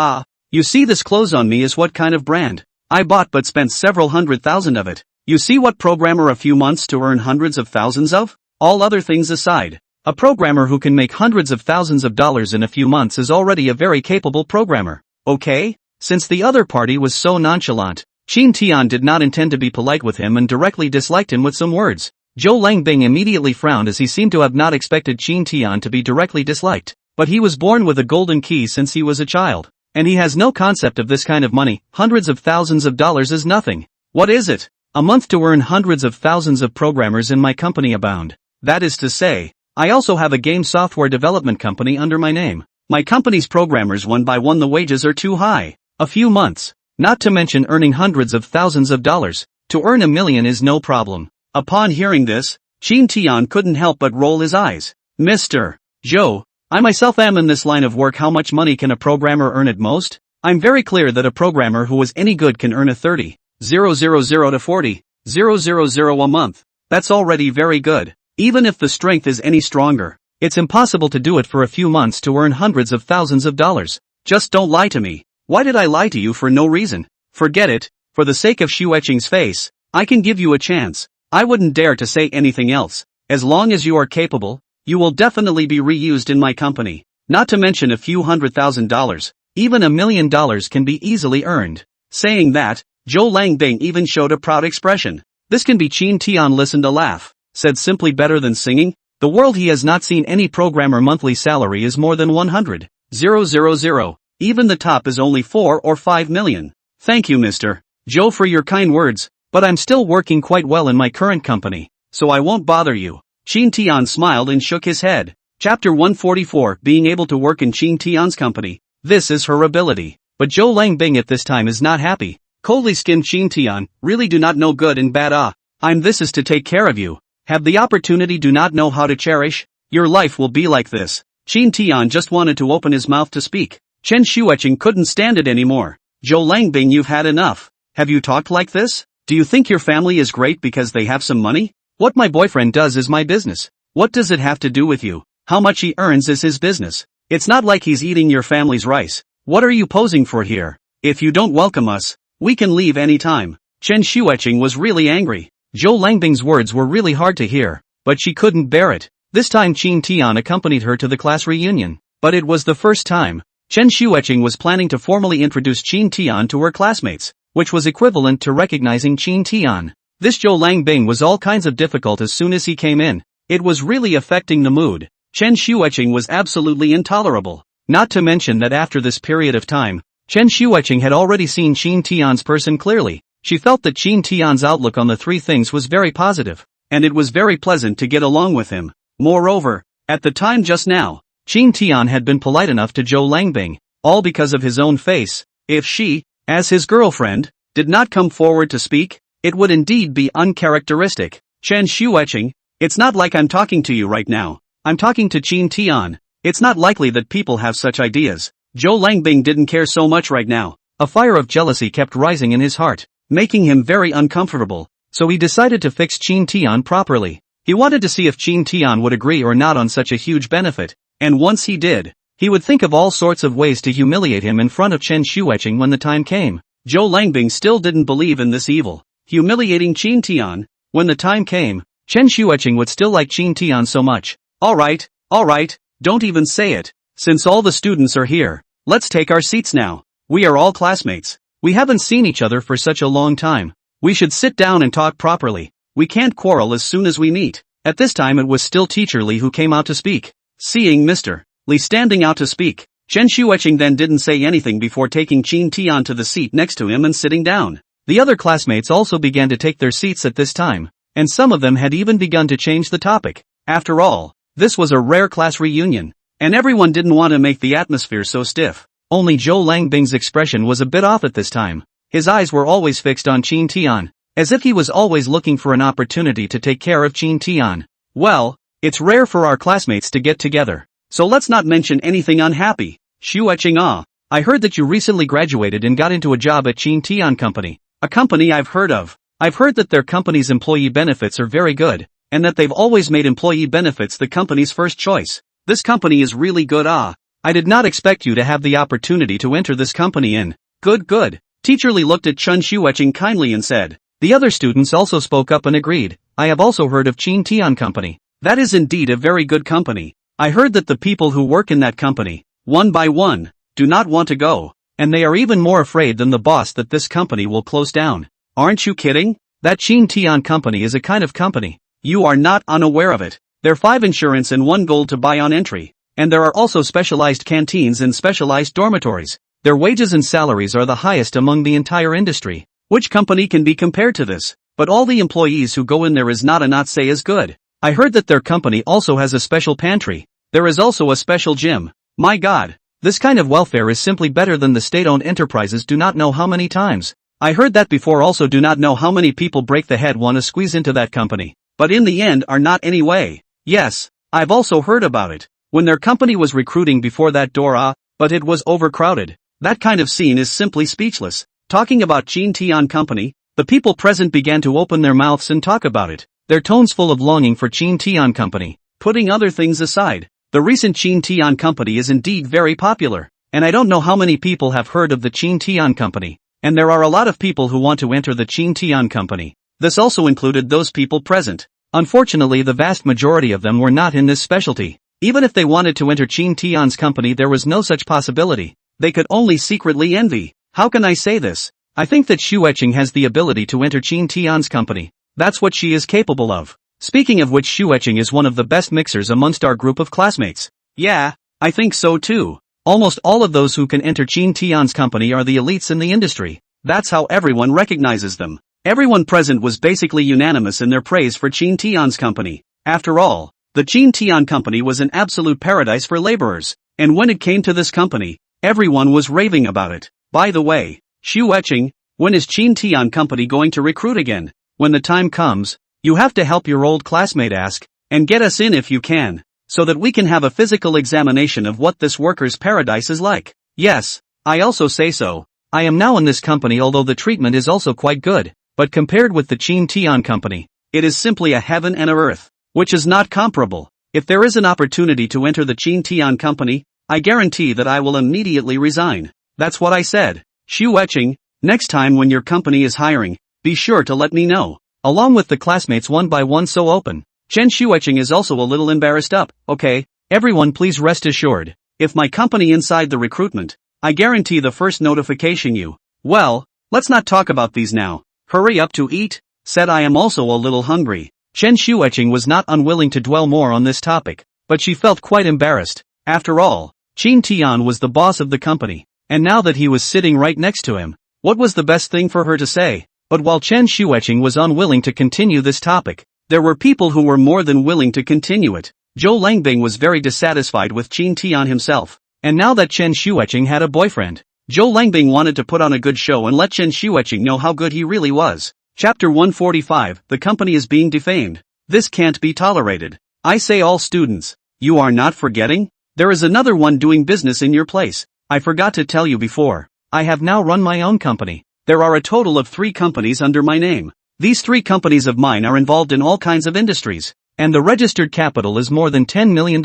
You see, this clothes on me is what kind of brand I bought but spent several $100,000 of it. You see, what programmer a few months to earn hundreds of thousands of? All other things aside, a programmer who can make hundreds of thousands of dollars in a few months is already a very capable programmer. Okay? Since the other party was so nonchalant, Chin Tian did not intend to be polite with him and directly disliked him with some words. Zhou Langbing immediately frowned as he seemed to have not expected Chin Tian to be directly disliked. But he was born with a golden key since he was a child. And he has no concept of this kind of money. Hundreds of thousands of dollars is nothing. What is it? A month to earn hundreds of thousands of programmers in my company abound. That is to say, I also have a game software development company under my name. My company's programmers one by one, the wages are too high. A few months. Not to mention earning hundreds of thousands of dollars. To earn $1 million is no problem. Upon hearing this, Chin Tian couldn't help but roll his eyes. Mr. Joe, I myself am in this line of work. How much money can a programmer earn at most? I'm very clear that a programmer who is any good can earn a 30,000 to 40,000 a month. That's already very good. Even if the strength is any stronger, it's impossible to do it for a few months to earn hundreds of thousands of dollars. Just don't lie to me. Why did I lie to you for no reason? Forget it. For the sake of Xueqing's face, I can give you a chance. I wouldn't dare to say anything else. As long as you are capable, you will definitely be reused in my company. Not to mention a few $100,000, even $1 million can be easily earned. Saying that, Zhou Langbing even showed a proud expression. This can be. Chin Tian listened to laugh, said simply, better than singing? The world he has not seen any programmer monthly salary is more than 100,000. Even the top is only 4 or 5 million. Thank you, Mr. Joe, for your kind words, but I'm still working quite well in my current company, so I won't bother you. Chin Tian smiled and shook his head. Chapter 144, being able to work in Chin Tian's company. This is her ability. But Zhou Langbing at this time is not happy. Coldly skinned Chin Tian, really do not know good and bad. I'm this is to take care of you. Have the opportunity, do not know how to cherish. Your life will be like this. Chin Tian just wanted to open his mouth to speak. Chen Xueqing couldn't stand it anymore. Zhou Langbing, you've had enough. Have you talked like this? Do you think your family is great because they have some money? What my boyfriend does is my business. What does it have to do with you? How much he earns is his business. It's not like he's eating your family's rice. What are you posing for here? If you don't welcome us, we can leave any time. Chen Xueqing was really angry. Zhou Langbing's words were really hard to hear, but she couldn't bear it. This time Chin Tian accompanied her to the class reunion. But it was the first time. Chen Xueqing was planning to formally introduce Chin Tian to her classmates, which was equivalent to recognizing Chin Tian. This Zhou Langbing was all kinds of difficult as soon as he came in. It was really affecting the mood. Chen Xueqing was absolutely intolerable. Not to mention that after this period of time, Chen Xueqing had already seen Chin Tian's person clearly. She felt that Chin Tian's outlook on the three things was very positive, and it was very pleasant to get along with him. Moreover, at the time just now, Chin Tian had been polite enough to Zhou Langbing, all because of his own face. If she, as his girlfriend, did not come forward to speak, it would indeed be uncharacteristic. Chen Xueqing, it's not like I'm talking to you right now. I'm talking to Chin Tian. It's not likely that people have such ideas. Zhou Langbing didn't care so much right now. A fire of jealousy kept rising in his heart, making him very uncomfortable, so he decided to fix Chin Tian properly. He wanted to see if Chin Tian would agree or not on such a huge benefit, and once he did, he would think of all sorts of ways to humiliate him in front of Chen Xueqing when the time came. Zhou Langbing still didn't believe in this evil, humiliating Chin Tian. When the time came, Chen Xueqing would still like Chin Tian so much. Alright, don't even say it. Since all the students are here, let's take our seats now. We are all classmates. We haven't seen each other for such a long time. We should sit down and talk properly. We can't quarrel as soon as we meet. At this time it was still Teacher Li who came out to speak. Seeing Mr. Li standing out to speak, Chen Xueqing then didn't say anything before taking Chin Tian to the seat next to him and sitting down. The other classmates also began to take their seats at this time, and some of them had even begun to change the topic. After all, this was a rare class reunion, and everyone didn't want to make the atmosphere so stiff. Only Zhou Langbing's expression was a bit off at this time. His eyes were always fixed on Chin Tian, as if he was always looking for an opportunity to take care of Chin Tian. Well, it's rare for our classmates to get together, so let's not mention anything unhappy. Xueqing, I heard that you recently graduated and got into a job at Chin Tian Company, a company I've heard of. I've heard that their company's employee benefits are very good. and that they've always made employee benefits the company's first choice. This company is really good. I did not expect you to have the opportunity to enter this company in. Good. Teacher Lee looked at Chen Shueching kindly and said. The other students also spoke up and agreed. I have also heard of Chin Tian Company. That is indeed a very good company. I heard that the people who work in that company, one by one, do not want to go, and they are even more afraid than the boss that this company will close down. Aren't you kidding? That Chin Tian Company is a kind of company. You are not unaware of it. There are 5 insurance and 1 gold to buy on entry, and there are also specialized canteens and specialized dormitories. Their wages and salaries are the highest among the entire industry. Which company can be compared to this? But all the employees who go in there is not say as good. I heard that their company also has a special pantry. There is also a special gym. My God, this kind of welfare is simply better than the state-owned enterprises. Do not know how many times. I heard that before. Also do not know how many people break the head want to squeeze into that company, but in the end are not anyway. Yes, I've also heard about it. When their company was recruiting before that door, but it was overcrowded. That kind of scene is simply speechless. Talking about Chin Tian Company, the people present began to open their mouths and talk about it, their tones full of longing for Chin Tian Company. Putting other things aside, the recent Chin Tian Company is indeed very popular, and I don't know how many people have heard of the Chin Tian Company, and there are a lot of people who want to enter the Chin Tian Company. This also included those people present. Unfortunately, the vast majority of them were not in this specialty. Even if they wanted to enter Chin Tian's company, there was no such possibility. They could only secretly envy. How can I say this? I think that Shueching has the ability to enter Chin Tian's company. That's what she is capable of. Speaking of which, Shueching is one of the best mixers amongst our group of classmates. Yeah, I think so too. Almost all of those who can enter Chin Tian's company are the elites in the industry. That's how everyone recognizes them. Everyone present was basically unanimous in their praise for Chin Tian's company. After all, the Chin Tian Company was an absolute paradise for laborers, and when it came to this company, everyone was raving about it. By the way, Shueching, when is Chin Tian Company going to recruit again? When the time comes, you have to help your old classmate ask, and get us in if you can, so that we can have a physical examination of what this workers' paradise is like. Yes, I also say so. I am now in this company, although the treatment is also quite good, but compared with the Chin Tian Company, it is simply a heaven and a earth, which is not comparable. If there is an opportunity to enter the Chin Tian Company, I guarantee that I will immediately resign. That's what I said. Shueching, next time when your company is hiring, be sure to let me know. Along with the classmates one by one so open. Chen Shueching is also a little embarrassed up. Okay, everyone please rest assured. If my company inside the recruitment, I guarantee the first notification you. Well, let's not talk about these now. Hurry up to eat, said I am also a little hungry. Chen Shueching was not unwilling to dwell more on this topic, but she felt quite embarrassed. After all, Chin Tian was the boss of the company, and now that he was sitting right next to him, what was the best thing for her to say? But while Chen Shueching was unwilling to continue this topic, there were people who were more than willing to continue it. Zhou Langbing was very dissatisfied with Chin Tian himself, and now that Chen Shueching had a boyfriend, Zhou Langbing wanted to put on a good show and let Chen Shueching know how good he really was. Chapter 145, the company is being defamed. This can't be tolerated. I say all students, you are not forgetting? There is another one doing business in your place. I forgot to tell you before. I have now run my own company. There are a total of 3 companies under my name. These 3 companies of mine are involved in all kinds of industries, and the registered capital is more than $10 million.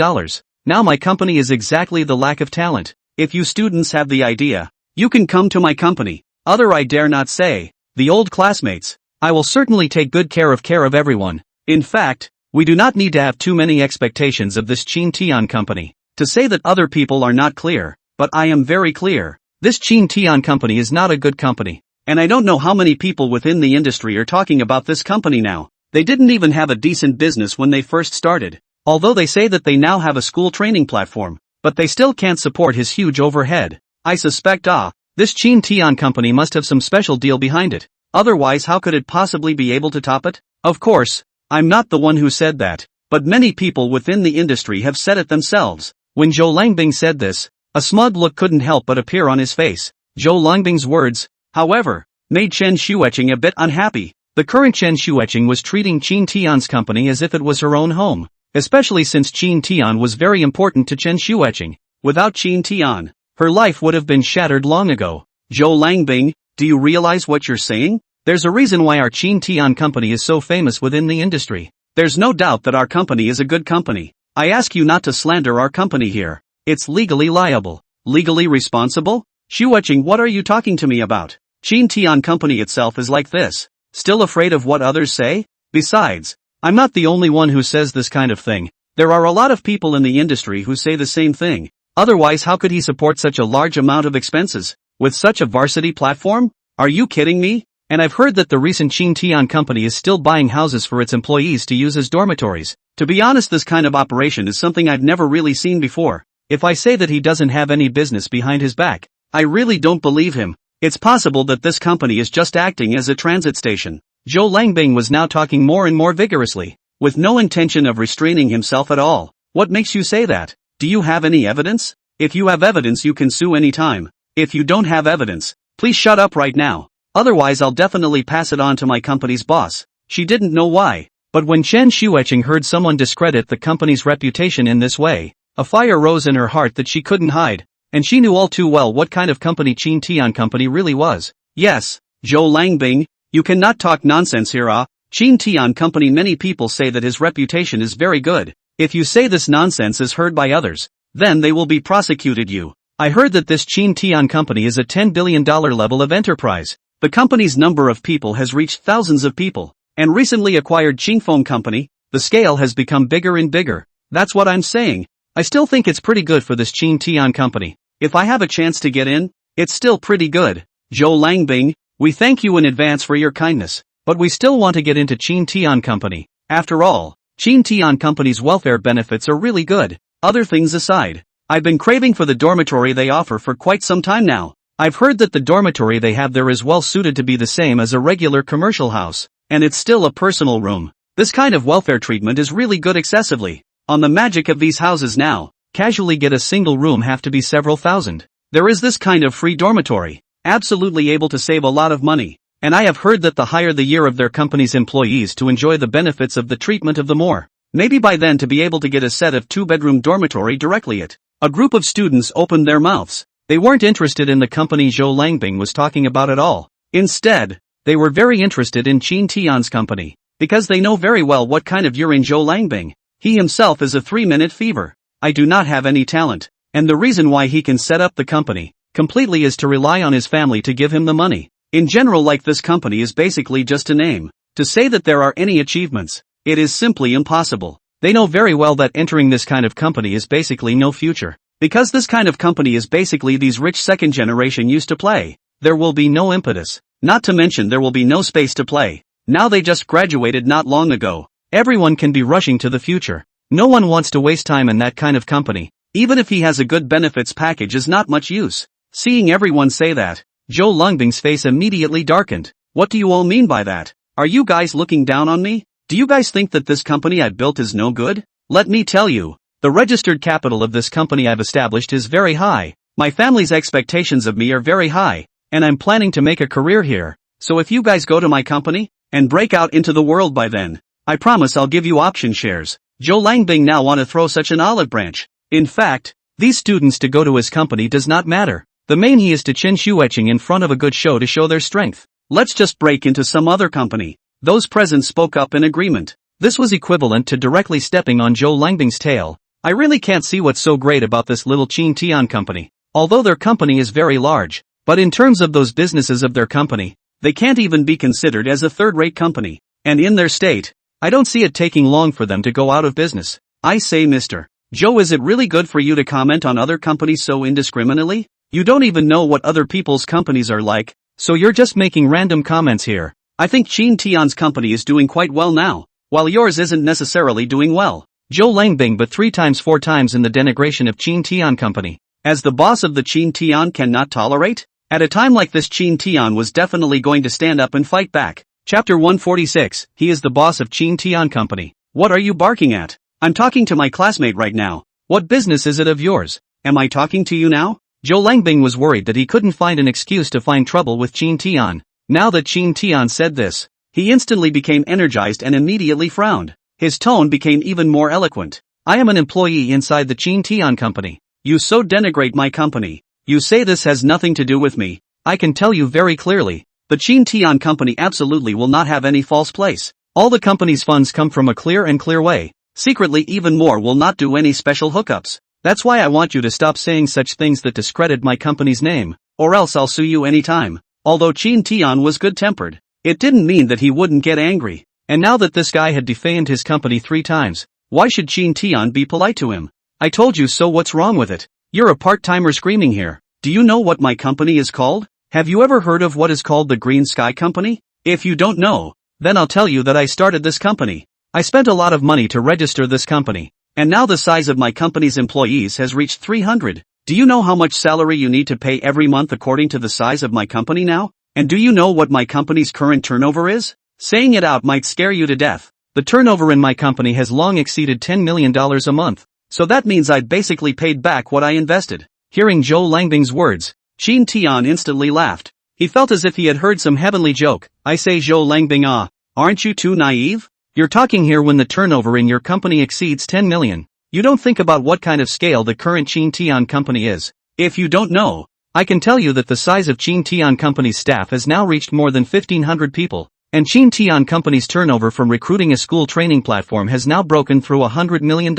Now my company is exactly the lack of talent. If you students have the idea, you can come to my company. Other I dare not say. The old classmates. I will certainly take good care of everyone. In fact, we do not need to have too many expectations of this Chin Tian Company. To say that other people are not clear, but I am very clear. This Chin Tian Company is not a good company. And I don't know how many people within the industry are talking about this company now. They didn't even have a decent business when they first started. Although they say that they now have a school training platform, but they still can't support his huge overhead. I suspect this Chin Tian Company must have some special deal behind it. Otherwise, how could it possibly be able to top it? Of course, I'm not the one who said that, but many people within the industry have said it themselves. When Zhou Langbing said this, a smug look couldn't help but appear on his face. Zhou Langbing's words, however, made Chen Shueching a bit unhappy. The current Chen Shueching was treating Chin Tian's company as if it was her own home, especially since Chin Tian was very important to Chen Shueching. Without Chin Tian, her life would have been shattered long ago. Zhou Langbing, do you realize what you're saying? There's a reason why our Chin Tian company is so famous within the industry. There's no doubt that our company is a good company. I ask you not to slander our company here. It's legally liable. Legally responsible? Shueching, what are you talking to me about? Chin Tian Company itself is like this. Still afraid of what others say? Besides, I'm not the only one who says this kind of thing. There are a lot of people in the industry who say the same thing. Otherwise, how could he support such a large amount of expenses? With such a varsity platform? Are you kidding me? And I've heard that the recent Chin Tian Company is still buying houses for its employees to use as dormitories. To be honest, this kind of operation is something I've never really seen before. If I say that he doesn't have any business behind his back, I really don't believe him. It's possible that this company is just acting as a transit station. Zhou Langbing was now talking more and more vigorously, with no intention of restraining himself at all. What makes you say that? Do you have any evidence? If you have evidence, you can sue any time. If you don't have evidence, please shut up right now. Otherwise, I'll definitely pass it on to my company's boss. She didn't know why, but when Chen Shueching heard someone discredit the company's reputation in this way, a fire rose in her heart that she couldn't hide, and she knew all too well what kind of company Chin Tian Company really was. Yes, Zhou Langbing, you cannot talk nonsense here. Chin Tian Company, many people say that his reputation is very good. If you say this nonsense is heard by others, then they will be prosecuted you. I heard that this Chin Tian Company is a $10 billion level of enterprise. The company's number of people has reached thousands of people, and recently acquired Qingfeng Company, the scale has become bigger and bigger. That's what I'm saying. I still think it's pretty good for this Chin Tian Company. If I have a chance to get in, it's still pretty good. Zhou Langbing, we thank you in advance for your kindness, but we still want to get into Chin Tian Company. After all, Chin Tian Company's welfare benefits are really good. Other things aside, I've been craving for the dormitory they offer for quite some time now. I've heard that the dormitory they have there is well suited to be the same as a regular commercial house, and it's still a personal room. This kind of welfare treatment is really good excessively. On the magic of these houses now, casually get a single room have to be several thousand. There is this kind of free dormitory, absolutely able to save a lot of money, and I have heard that the higher the year of their company's employees to enjoy the benefits of the treatment of the more. Maybe by then to be able to get a set of 2-bedroom dormitory directly at. A group of students opened their mouths. They weren't interested in the company Zhou Langbing was talking about at all. Instead, they were very interested in Chin Tian's company, because they know very well what kind of urine Zhou Langbing. He himself is a 3-minute fever. I do not have any talent, and the reason why he can set up the company completely is to rely on his family to give him the money. In general, like this company is basically just a name. To say that there are any achievements, it is simply impossible. They know very well that entering this kind of company is basically no future. Because this kind of company is basically these rich second generation used to play, there will be no impetus, not to mention there will be no space to play. Now they just graduated not long ago. Everyone can be rushing to the future. No one wants to waste time in that kind of company. Even if he has a good benefits package is not much use. Seeing everyone say that, Zhou Langbing's face immediately darkened. What do you all mean by that? Are you guys looking down on me? Do you guys think that this company I've built is no good? Let me tell you. The registered capital of this company I've established is very high. My family's expectations of me are very high, and I'm planning to make a career here. So if you guys go to my company, and break out into the world by then, I promise I'll give you option shares. Zhou Langbing now want to throw such an olive branch. In fact, these students to go to his company does not matter. The main he is to Chen Shueching in front of a good show to show their strength. Let's just break into some other company. Those present spoke up in agreement. This was equivalent to directly stepping on Zhou Langbing's tail. I really can't see what's so great about this little Chin Tian company. Although their company is very large, but in terms of those businesses of their company, they can't even be considered as a third-rate company. And in their state, I don't see it taking long for them to go out of business. I say, Mr. Joe, is it really good for you to comment on other companies so indiscriminately? You don't even know what other people's companies are like, so you're just making random comments here. I think Chin Tian's company is doing quite well now, while yours isn't necessarily doing well. Zhou Langbing but 3 times 4 times in the denigration of Chin Tian Company. As the boss of the Chin Tian cannot tolerate? At a time like this, Chin Tian was definitely going to stand up and fight back. Chapter 146, he is the boss of Chin Tian Company. What are you barking at? I'm talking to my classmate right now. What business is it of yours? Am I talking to you now? Zhou Langbing was worried that he couldn't find an excuse to find trouble with Chin Tian. Now that Chin Tian said this, he instantly became energized and immediately frowned. His tone became even more eloquent. I am an employee inside the Chin Tian Company. You so denigrate my company. You say this has nothing to do with me. I can tell you very clearly, the Chin Tian Company absolutely will not have any false place. All the company's funds come from a clear way. Secretly even more will not do any special hookups. That's why I want you to stop saying such things that discredit my company's name, or else I'll sue you anytime. Although Chin Tian was good-tempered, it didn't mean that he wouldn't get angry. And now that this guy had defamed his company 3 times, why should Chin Tian be polite to him? I told you so, what's wrong with it? You're a part-timer screaming here. Do you know what my company is called? Have you ever heard of what is called the Green Sky Company? If you don't know, then I'll tell you that I started this company. I spent a lot of money to register this company. And now the size of my company's employees has reached 300. Do you know how much salary you need to pay every month according to the size of my company now? And do you know what my company's current turnover is? Saying it out might scare you to death. The turnover in my company has long exceeded $10 million a month. So that means I'd basically paid back what I invested. Hearing Zhou Langbing's words, Chin Tian instantly laughed. He felt as if he had heard some heavenly joke. I say, Zhou Langbing, aren't you too naive? You're talking here when the turnover in your company exceeds 10 million. You don't think about what kind of scale the current Chin Tian company is. If you don't know, I can tell you that the size of Chin Tian company's staff has now reached more than 1,500 people. And Chin Tian company's turnover from recruiting a school training platform has now broken through $100 million.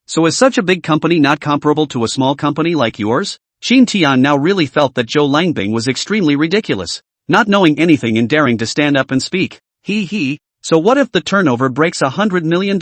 So is such a big company not comparable to a small company like yours? Chin Tian now really felt that Zhou Langbing was extremely ridiculous, not knowing anything and daring to stand up and speak. So what if the turnover breaks $100 million?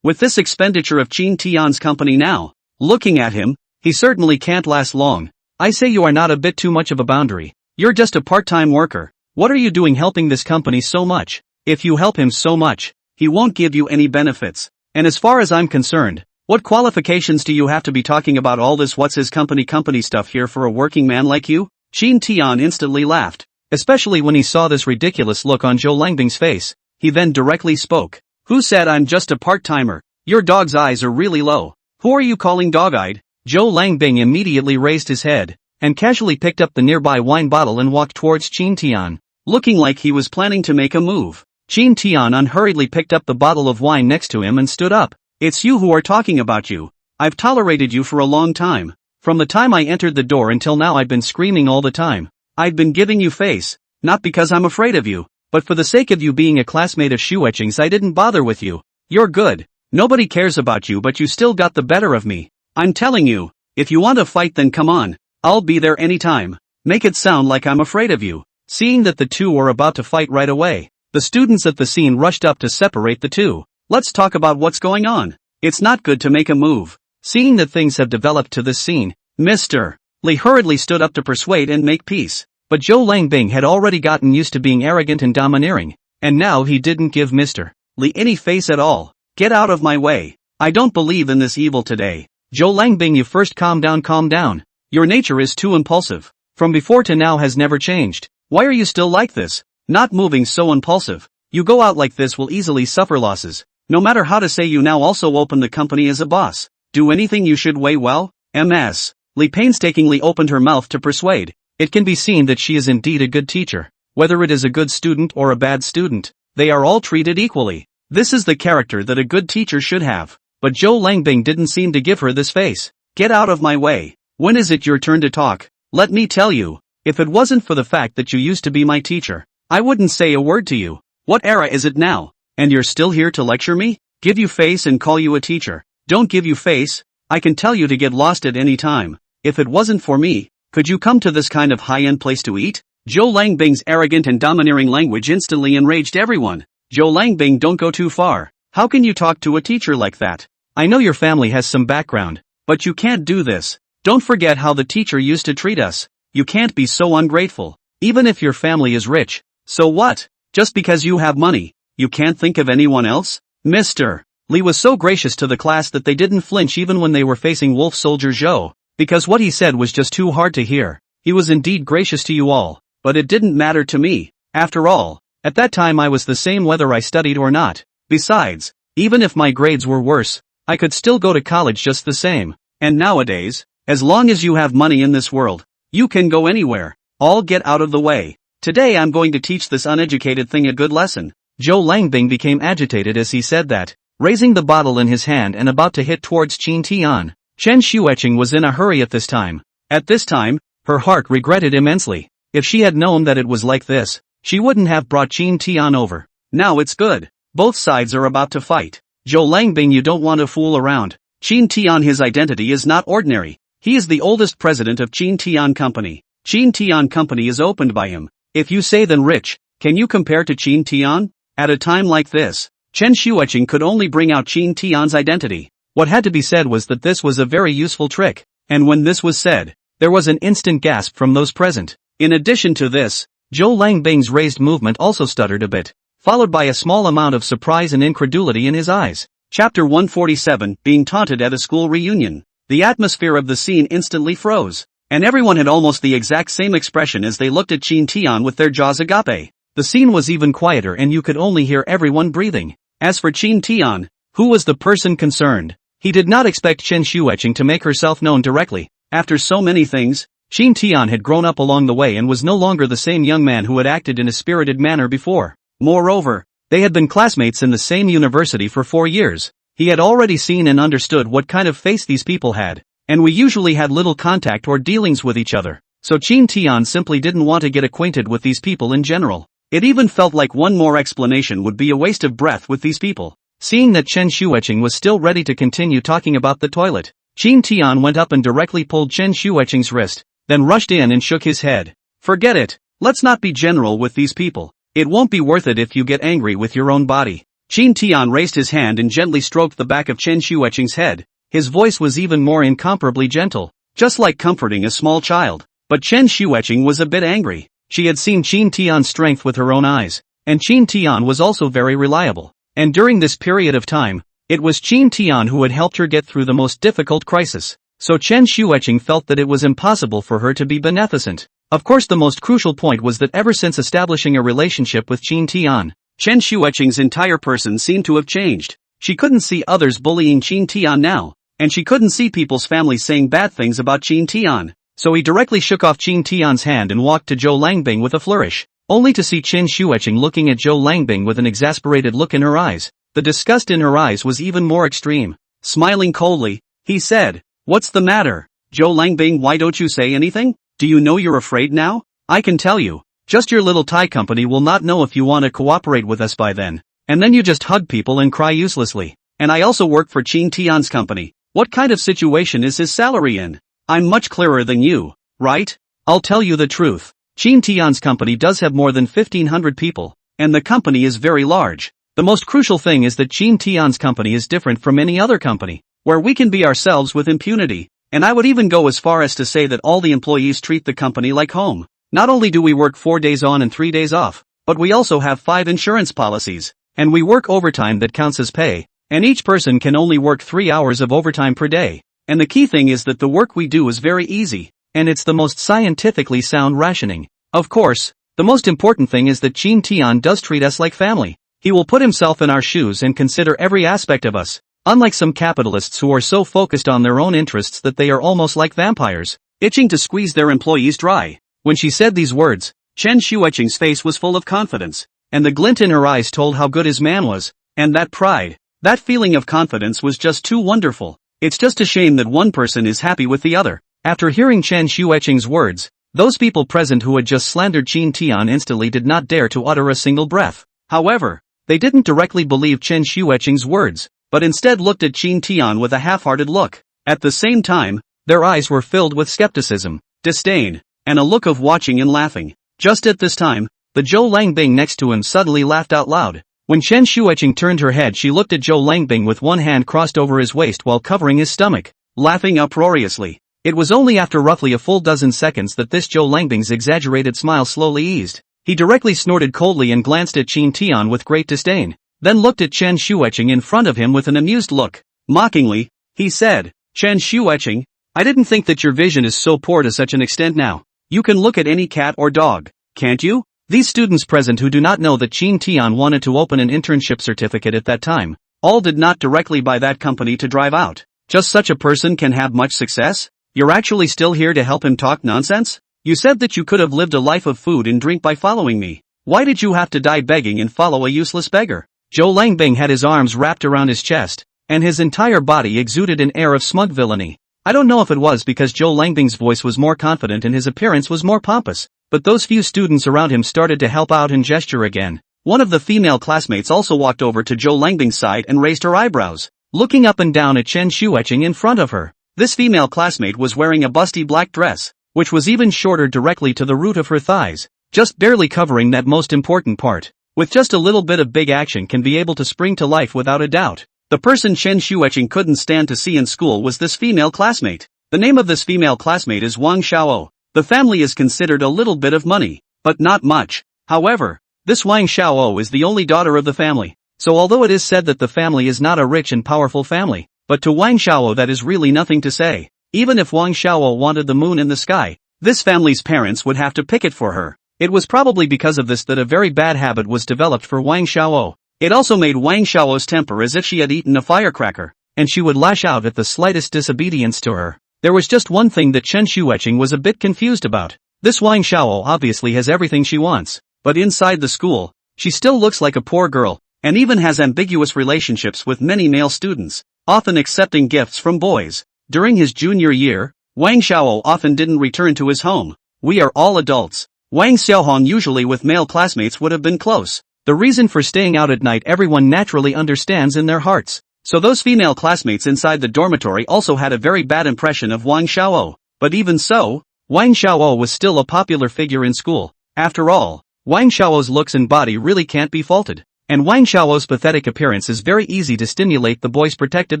With this expenditure of Chin Tian's company now, looking at him, he certainly can't last long. I say you are not a bit too much of a boundary. You're just a part-time worker. What are you doing helping this company so much? If you help him so much, he won't give you any benefits. And as far as I'm concerned, what qualifications do you have to be talking about all this what's his company stuff here for a working man like you? Chin Tian instantly laughed, especially when he saw this ridiculous look on Zhou Langbing's face. He then directly spoke. Who said I'm just a part-timer? Your dog's eyes are really low. Who are you calling dog-eyed? Zhou Langbing immediately raised his head, and casually picked up the nearby wine bottle and walked towards Chin Tian, looking like he was planning to make a move. Chin Tian unhurriedly picked up the bottle of wine next to him and stood up. It's you who are talking about you. I've tolerated you for a long time. From the time I entered the door until now I've been screaming all the time. I've been giving you face, not because I'm afraid of you, but for the sake of you being a classmate of Shueching's I didn't bother with you. You're good. Nobody cares about you but you still got the better of me. I'm telling you, if you want to fight then come on. I'll be there anytime. Make it sound like I'm afraid of you. Seeing that the two were about to fight right away, the students at the scene rushed up to separate the two. Let's talk about what's going on. It's not good to make a move. Seeing that things have developed to this scene, Mr. Li hurriedly stood up to persuade and make peace. But Zhou Langbing had already gotten used to being arrogant and domineering, and now he didn't give Mr. Li any face at all. Get out of my way. I don't believe in this evil today. Zhou Langbing, you first calm down. Your nature is too impulsive. From before to now has never changed. Why are you still like this? Not moving so impulsive. You go out like this will easily suffer losses. No matter how to say you now also open the company as a boss. Do anything you should weigh well? Ms. Li painstakingly opened her mouth to persuade. It can be seen that she is indeed a good teacher. Whether it is a good student or a bad student, they are all treated equally. This is the character that a good teacher should have. But Zhou Langbing didn't seem to give her this face. Get out of my way. When is it your turn to talk? Let me tell you, if it wasn't for the fact that you used to be my teacher, I wouldn't say a word to you. What era is it now? And you're still here to lecture me? Give you face and call you a teacher. Don't give you face. I can tell you to get lost at any time. If it wasn't for me, could you come to this kind of high-end place to eat? Zhou Langbing's arrogant and domineering language instantly enraged everyone. Zhou Langbing, don't go too far. How can you talk to a teacher like that? I know your family has some background, but you can't do this. Don't forget how the teacher used to treat us. You can't be so ungrateful. Even if your family is rich. So what? Just because you have money, you can't think of anyone else? Mr. Li was so gracious to the class that they didn't flinch even when they were facing Wolf Soldier Zhou. Because what he said was just too hard to hear. He was indeed gracious to you all, but it didn't matter to me. After all, at that time I was the same whether I studied or not. Besides, even if my grades were worse, I could still go to college just the same. And nowadays, as long as you have money in this world, you can go anywhere. All get out of the way. Today I'm going to teach this uneducated thing a good lesson. Zhou Langbing became agitated as he said that, raising the bottle in his hand and about to hit towards Chin Tian. Chen Shueching was in a hurry at this time. At this time, her heart regretted immensely. If she had known that it was like this, she wouldn't have brought Chin Tian over. Now it's good. Both sides are about to fight. Zhou Langbing, you don't want to fool around. Qin Tian, his identity is not ordinary. He is the oldest president of Qin Tian Company. Qin Tian Company is opened by him. If you say then rich, can you compare to Qin Tian? At a time like this, Chen Xueqing could only bring out Qin Tian's identity. What had to be said was that this was a very useful trick, and when this was said, there was an instant gasp from those present. In addition to this, Zhou Langbing's raised movement also stuttered a bit, followed by a small amount of surprise and incredulity in his eyes. Chapter 147, Being Taunted at a School Reunion. The atmosphere of the scene instantly froze, and everyone had almost the exact same expression as they looked at Qin Tian with their jaws agape. The scene was even quieter and you could only hear everyone breathing. As for Qin Tian, who was the person concerned, he did not expect Chen Xueqing to make herself known directly. After so many things, Qin Tian had grown up along the way and was no longer the same young man who had acted in a spirited manner before. Moreover, they had been classmates in the same university for 4 years. He had already seen and understood what kind of face these people had, and we usually had little contact or dealings with each other. So Qin Tian simply didn't want to get acquainted with these people in general. It even felt like one more explanation would be a waste of breath with these people. Seeing that Chen Xueqing was still ready to continue talking about the toilet, Qin Tian went up and directly pulled Chen Xueqing's wrist, then rushed in and shook his head. Forget it. Let's not be general with these people. It won't be worth it if you get angry with your own body. Qin Tian raised his hand and gently stroked the back of Chen Xueqing's head. His voice was even more incomparably gentle, just like comforting a small child. But Chen Xueqing was a bit angry. She had seen Qin Tian's strength with her own eyes, and Qin Tian was also very reliable. And during this period of time, it was Qin Tian who had helped her get through the most difficult crisis. So Chen Xueqing felt that it was impossible for her to be beneficent. Of course, the most crucial point was that ever since establishing a relationship with Qin Tian, Chen Xueqing's entire person seemed to have changed. She couldn't see others bullying Qin Tian now, and she couldn't see people's families saying bad things about Qin Tian. So he directly shook off Qin Tian's hand and walked to Zhou Langbing with a flourish, only to see Chen Xueqing looking at Zhou Langbing with an exasperated look in her eyes. The disgust in her eyes was even more extreme. Smiling coldly, he said, "What's the matter, Zhou Langbing? Why don't you say anything? Do you know you're afraid now? I can tell you, just your little Thai company will not know if you want to cooperate with us by then. And then you just hug people and cry uselessly. And I also work for Qin Tian's company. What kind of situation is his salary in? I'm much clearer than you, right? I'll tell you the truth. Qin Tian's company does have more than 1,500 people, and the company is very large. The most crucial thing is that Qin Tian's company is different from any other company, where we can be ourselves with impunity. And I would even go as far as to say that all the employees treat the company like home. Not only do we work 4 days on and 3 days off, but we also have 5 insurance policies, and we work overtime that counts as pay, and each person can only work 3 hours of overtime per day. And the key thing is that the work we do is very easy, and it's the most scientifically sound rationing. Of course, the most important thing is that Qin Tian does treat us like family. He will put himself in our shoes and consider every aspect of us, unlike some capitalists who are so focused on their own interests that they are almost like vampires, itching to squeeze their employees dry." When she said these words, Chen Xueqing's face was full of confidence, and the glint in her eyes told how good his man was, and that pride, that feeling of confidence was just too wonderful. It's just a shame that one person is happy with the other. After hearing Chen Xueqing's words, those people present who had just slandered Qin Tian instantly did not dare to utter a single breath. However, they didn't directly believe Chen Xueqing's words, but instead looked at Qin Tian with a half-hearted look. At the same time, their eyes were filled with skepticism, disdain, and a look of watching and laughing. Just at this time, the Zhou Langbing next to him suddenly laughed out loud. When Chen Xueqing turned her head, she looked at Zhou Langbing with one hand crossed over his waist while covering his stomach, laughing uproariously. It was only after roughly a full dozen seconds that this Zhou Langbing's exaggerated smile slowly eased. He directly snorted coldly and glanced at Qin Tian with great disdain, then looked at Chen Xueqing in front of him with an amused look. Mockingly, he said, "Chen Xueqing, I didn't think that your vision is so poor to such an extent now. You can look at any cat or dog, can't you?" These students present who do not know that Qin Tian wanted to open an internship certificate at that time, all did not directly buy that company to drive out. Just such a person can have much success? You're actually still here to help him talk nonsense? You said that you could have lived a life of food and drink by following me. Why did you have to die begging and follow a useless beggar? Zhou Langbing had his arms wrapped around his chest, and his entire body exuded an air of smug villainy. I don't know if it was because Zhou Langbing's voice was more confident and his appearance was more pompous, but those few students around him started to help out and gesture again. One of the female classmates also walked over to Zhou Langbing's side and raised her eyebrows, looking up and down at Chen Shueching in front of her. This female classmate was wearing a busty black dress, which was even shorter directly to the root of her thighs, just barely covering that most important part. With just a little bit of big action can be able to spring to life without a doubt. The person Chen Shueching couldn't stand to see in school was this female classmate. The name of this female classmate is Wang Xiao. The family is considered a little bit of money, but not much. However, this Wang Xiao is the only daughter of the family. So although it is said that the family is not a rich and powerful family, but to Wang Xiao that is really nothing to say. Even if Wang Xiao wanted the moon in the sky, this family's parents would have to pick it for her. It was probably because of this that a very bad habit was developed for Wang Xiao. It also made Wang Xiao's temper as if she had eaten a firecracker, and she would lash out at the slightest disobedience to her. There was just one thing that Chen Shueching was a bit confused about. This Wang Xiao obviously has everything she wants, but inside the school, she still looks like a poor girl, and even has ambiguous relationships with many male students, often accepting gifts from boys. During his junior year, Wang Xiao often didn't return to his home. We are all adults. Wang Xiaohong usually with male classmates would have been close. The reason for staying out at night everyone naturally understands in their hearts. So those female classmates inside the dormitory also had a very bad impression of Wang Xiao. But even so, Wang Xiao was still a popular figure in school. After all, Wang Xiao's looks and body really can't be faulted. And Wang Xiao's pathetic appearance is very easy to stimulate the boy's protective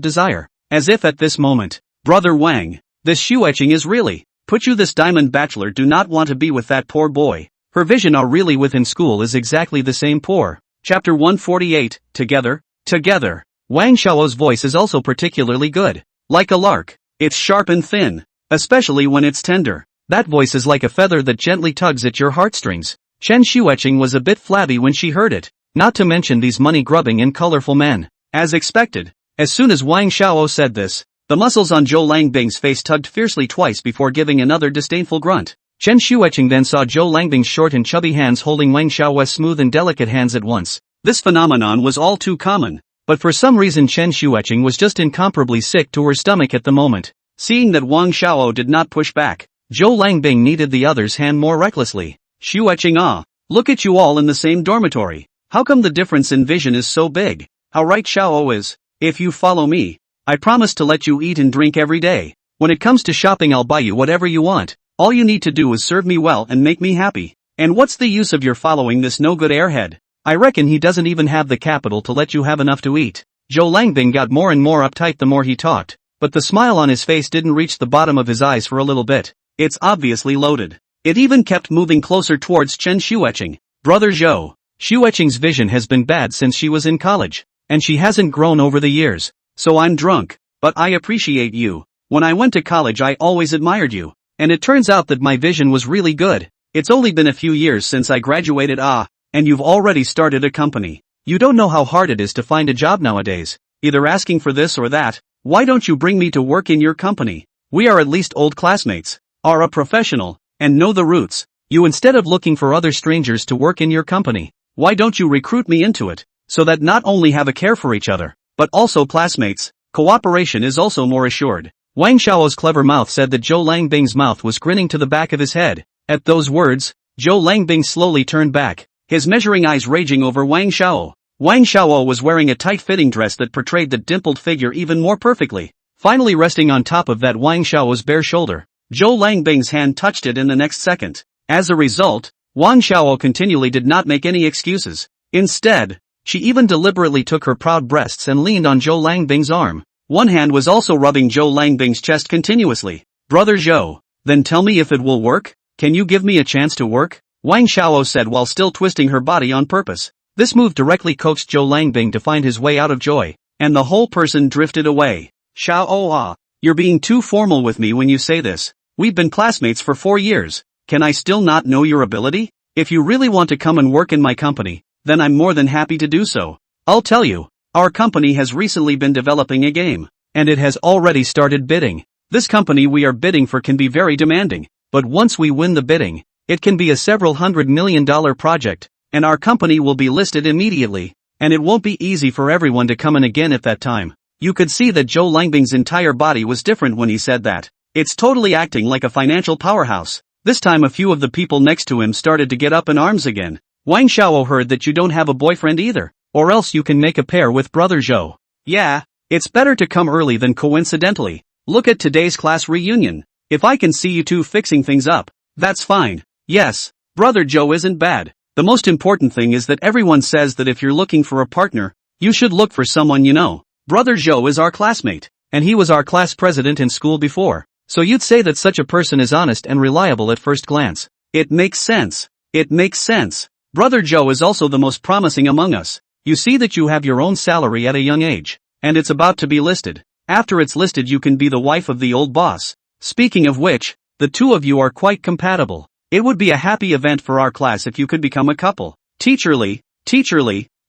desire. As if at this moment, Brother Wang, this Shueching is really, put you this diamond bachelor do not want to be with that poor boy. Her vision are really within school is exactly the same poor. Chapter 148, Together. Wang Xiao's voice is also particularly good. Like a lark. It's sharp and thin. Especially when it's tender. That voice is like a feather that gently tugs at your heartstrings. Chen Shueching was a bit flabby when she heard it. Not to mention these money-grubbing and colorful men. As expected, as soon as Wang Xiao said this, the muscles on Zhou Langbing's face tugged fiercely twice before giving another disdainful grunt. Chen Shueching then saw Zhou Langbing's short and chubby hands holding Wang Xiao's smooth and delicate hands at once. This phenomenon was all too common, but for some reason Chen Shueching was just incomparably sick to her stomach at the moment. Seeing that Wang Xiao did not push back, Zhou Langbing kneaded the other's hand more recklessly. Shueching, look at you all in the same dormitory. How come the difference in vision is so big? How right Xiao is. If you follow me, I promise to let you eat and drink every day. When it comes to shopping I'll buy you whatever you want. All you need to do is serve me well and make me happy. And what's the use of your following this no-good airhead? I reckon he doesn't even have the capital to let you have enough to eat. Zhou Langbing got more and more uptight the more he talked, but the smile on his face didn't reach the bottom of his eyes for a little bit. It's obviously loaded. It even kept moving closer towards Chen Shueching. Brother Zhou, Shueching's vision has been bad since she was in college, and she hasn't grown over the years. So I'm drunk, but I appreciate you. When I went to college I always admired you. And it turns out that my vision was really good. It's only been a few years since I graduated and you've already started a company. You don't know how hard it is to find a job nowadays. Either asking for this or that. Why don't you bring me to work in your company? We are at least old classmates, are a professional, and know the roots. You instead of looking for other strangers to work in your company, why don't you recruit me into it, so that not only have a care for each other, but also classmates. Cooperation is also more assured. Wang Xiao's clever mouth said that Zhou Langbing's mouth was grinning to the back of his head. At those words, Zhou Langbing slowly turned back, his measuring eyes raging over Wang Xiao. Wang Xiao was wearing a tight-fitting dress that portrayed the dimpled figure even more perfectly. Finally resting on top of that Wang Xiao's bare shoulder, Zhou Langbing's hand touched it in the next second. As a result, Wang Xiao continually did not make any excuses. Instead, she even deliberately took her proud breasts and leaned on Zhou Langbing's arm. One hand was also rubbing Zhou Langbing's chest continuously. Brother Zhou, then tell me if it will work? Can you give me a chance to work? Wang Xiao said while still twisting her body on purpose. This move directly coaxed Zhou Langbing to find his way out of joy, and the whole person drifted away. Xiao, you're being too formal with me when you say this. We've been classmates for 4 years. Can I still not know your ability? If you really want to come and work in my company, then I'm more than happy to do so. I'll tell you. Our company has recently been developing a game, and it has already started bidding. This company we are bidding for can be very demanding, but once we win the bidding, it can be a several $100 million project, and our company will be listed immediately, and it won't be easy for everyone to come in again at that time. You could see that Zhou Langbing's entire body was different when he said that. It's totally acting like a financial powerhouse. This time a few of the people next to him started to get up in arms again. Wang Xiao heard that you don't have a boyfriend either, or else you can make a pair with brother Zhou. Yeah, it's better to come early than coincidentally. Look at today's class reunion. If I can see you two fixing things up, that's fine. Yes, brother Zhou isn't bad. The most important thing is that everyone says that if you're looking for a partner, you should look for someone you know. Brother Zhou is our classmate, and he was our class president in school before, so you'd say that such a person is honest and reliable at first glance. It makes sense. It makes sense. Brother Zhou is also the most promising among us. You see that you have your own salary at a young age, and it's about to be listed. After it's listed you can be the wife of the old boss. Speaking of which, the two of you are quite compatible. It would be a happy event for our class if you could become a couple. Teacher Li,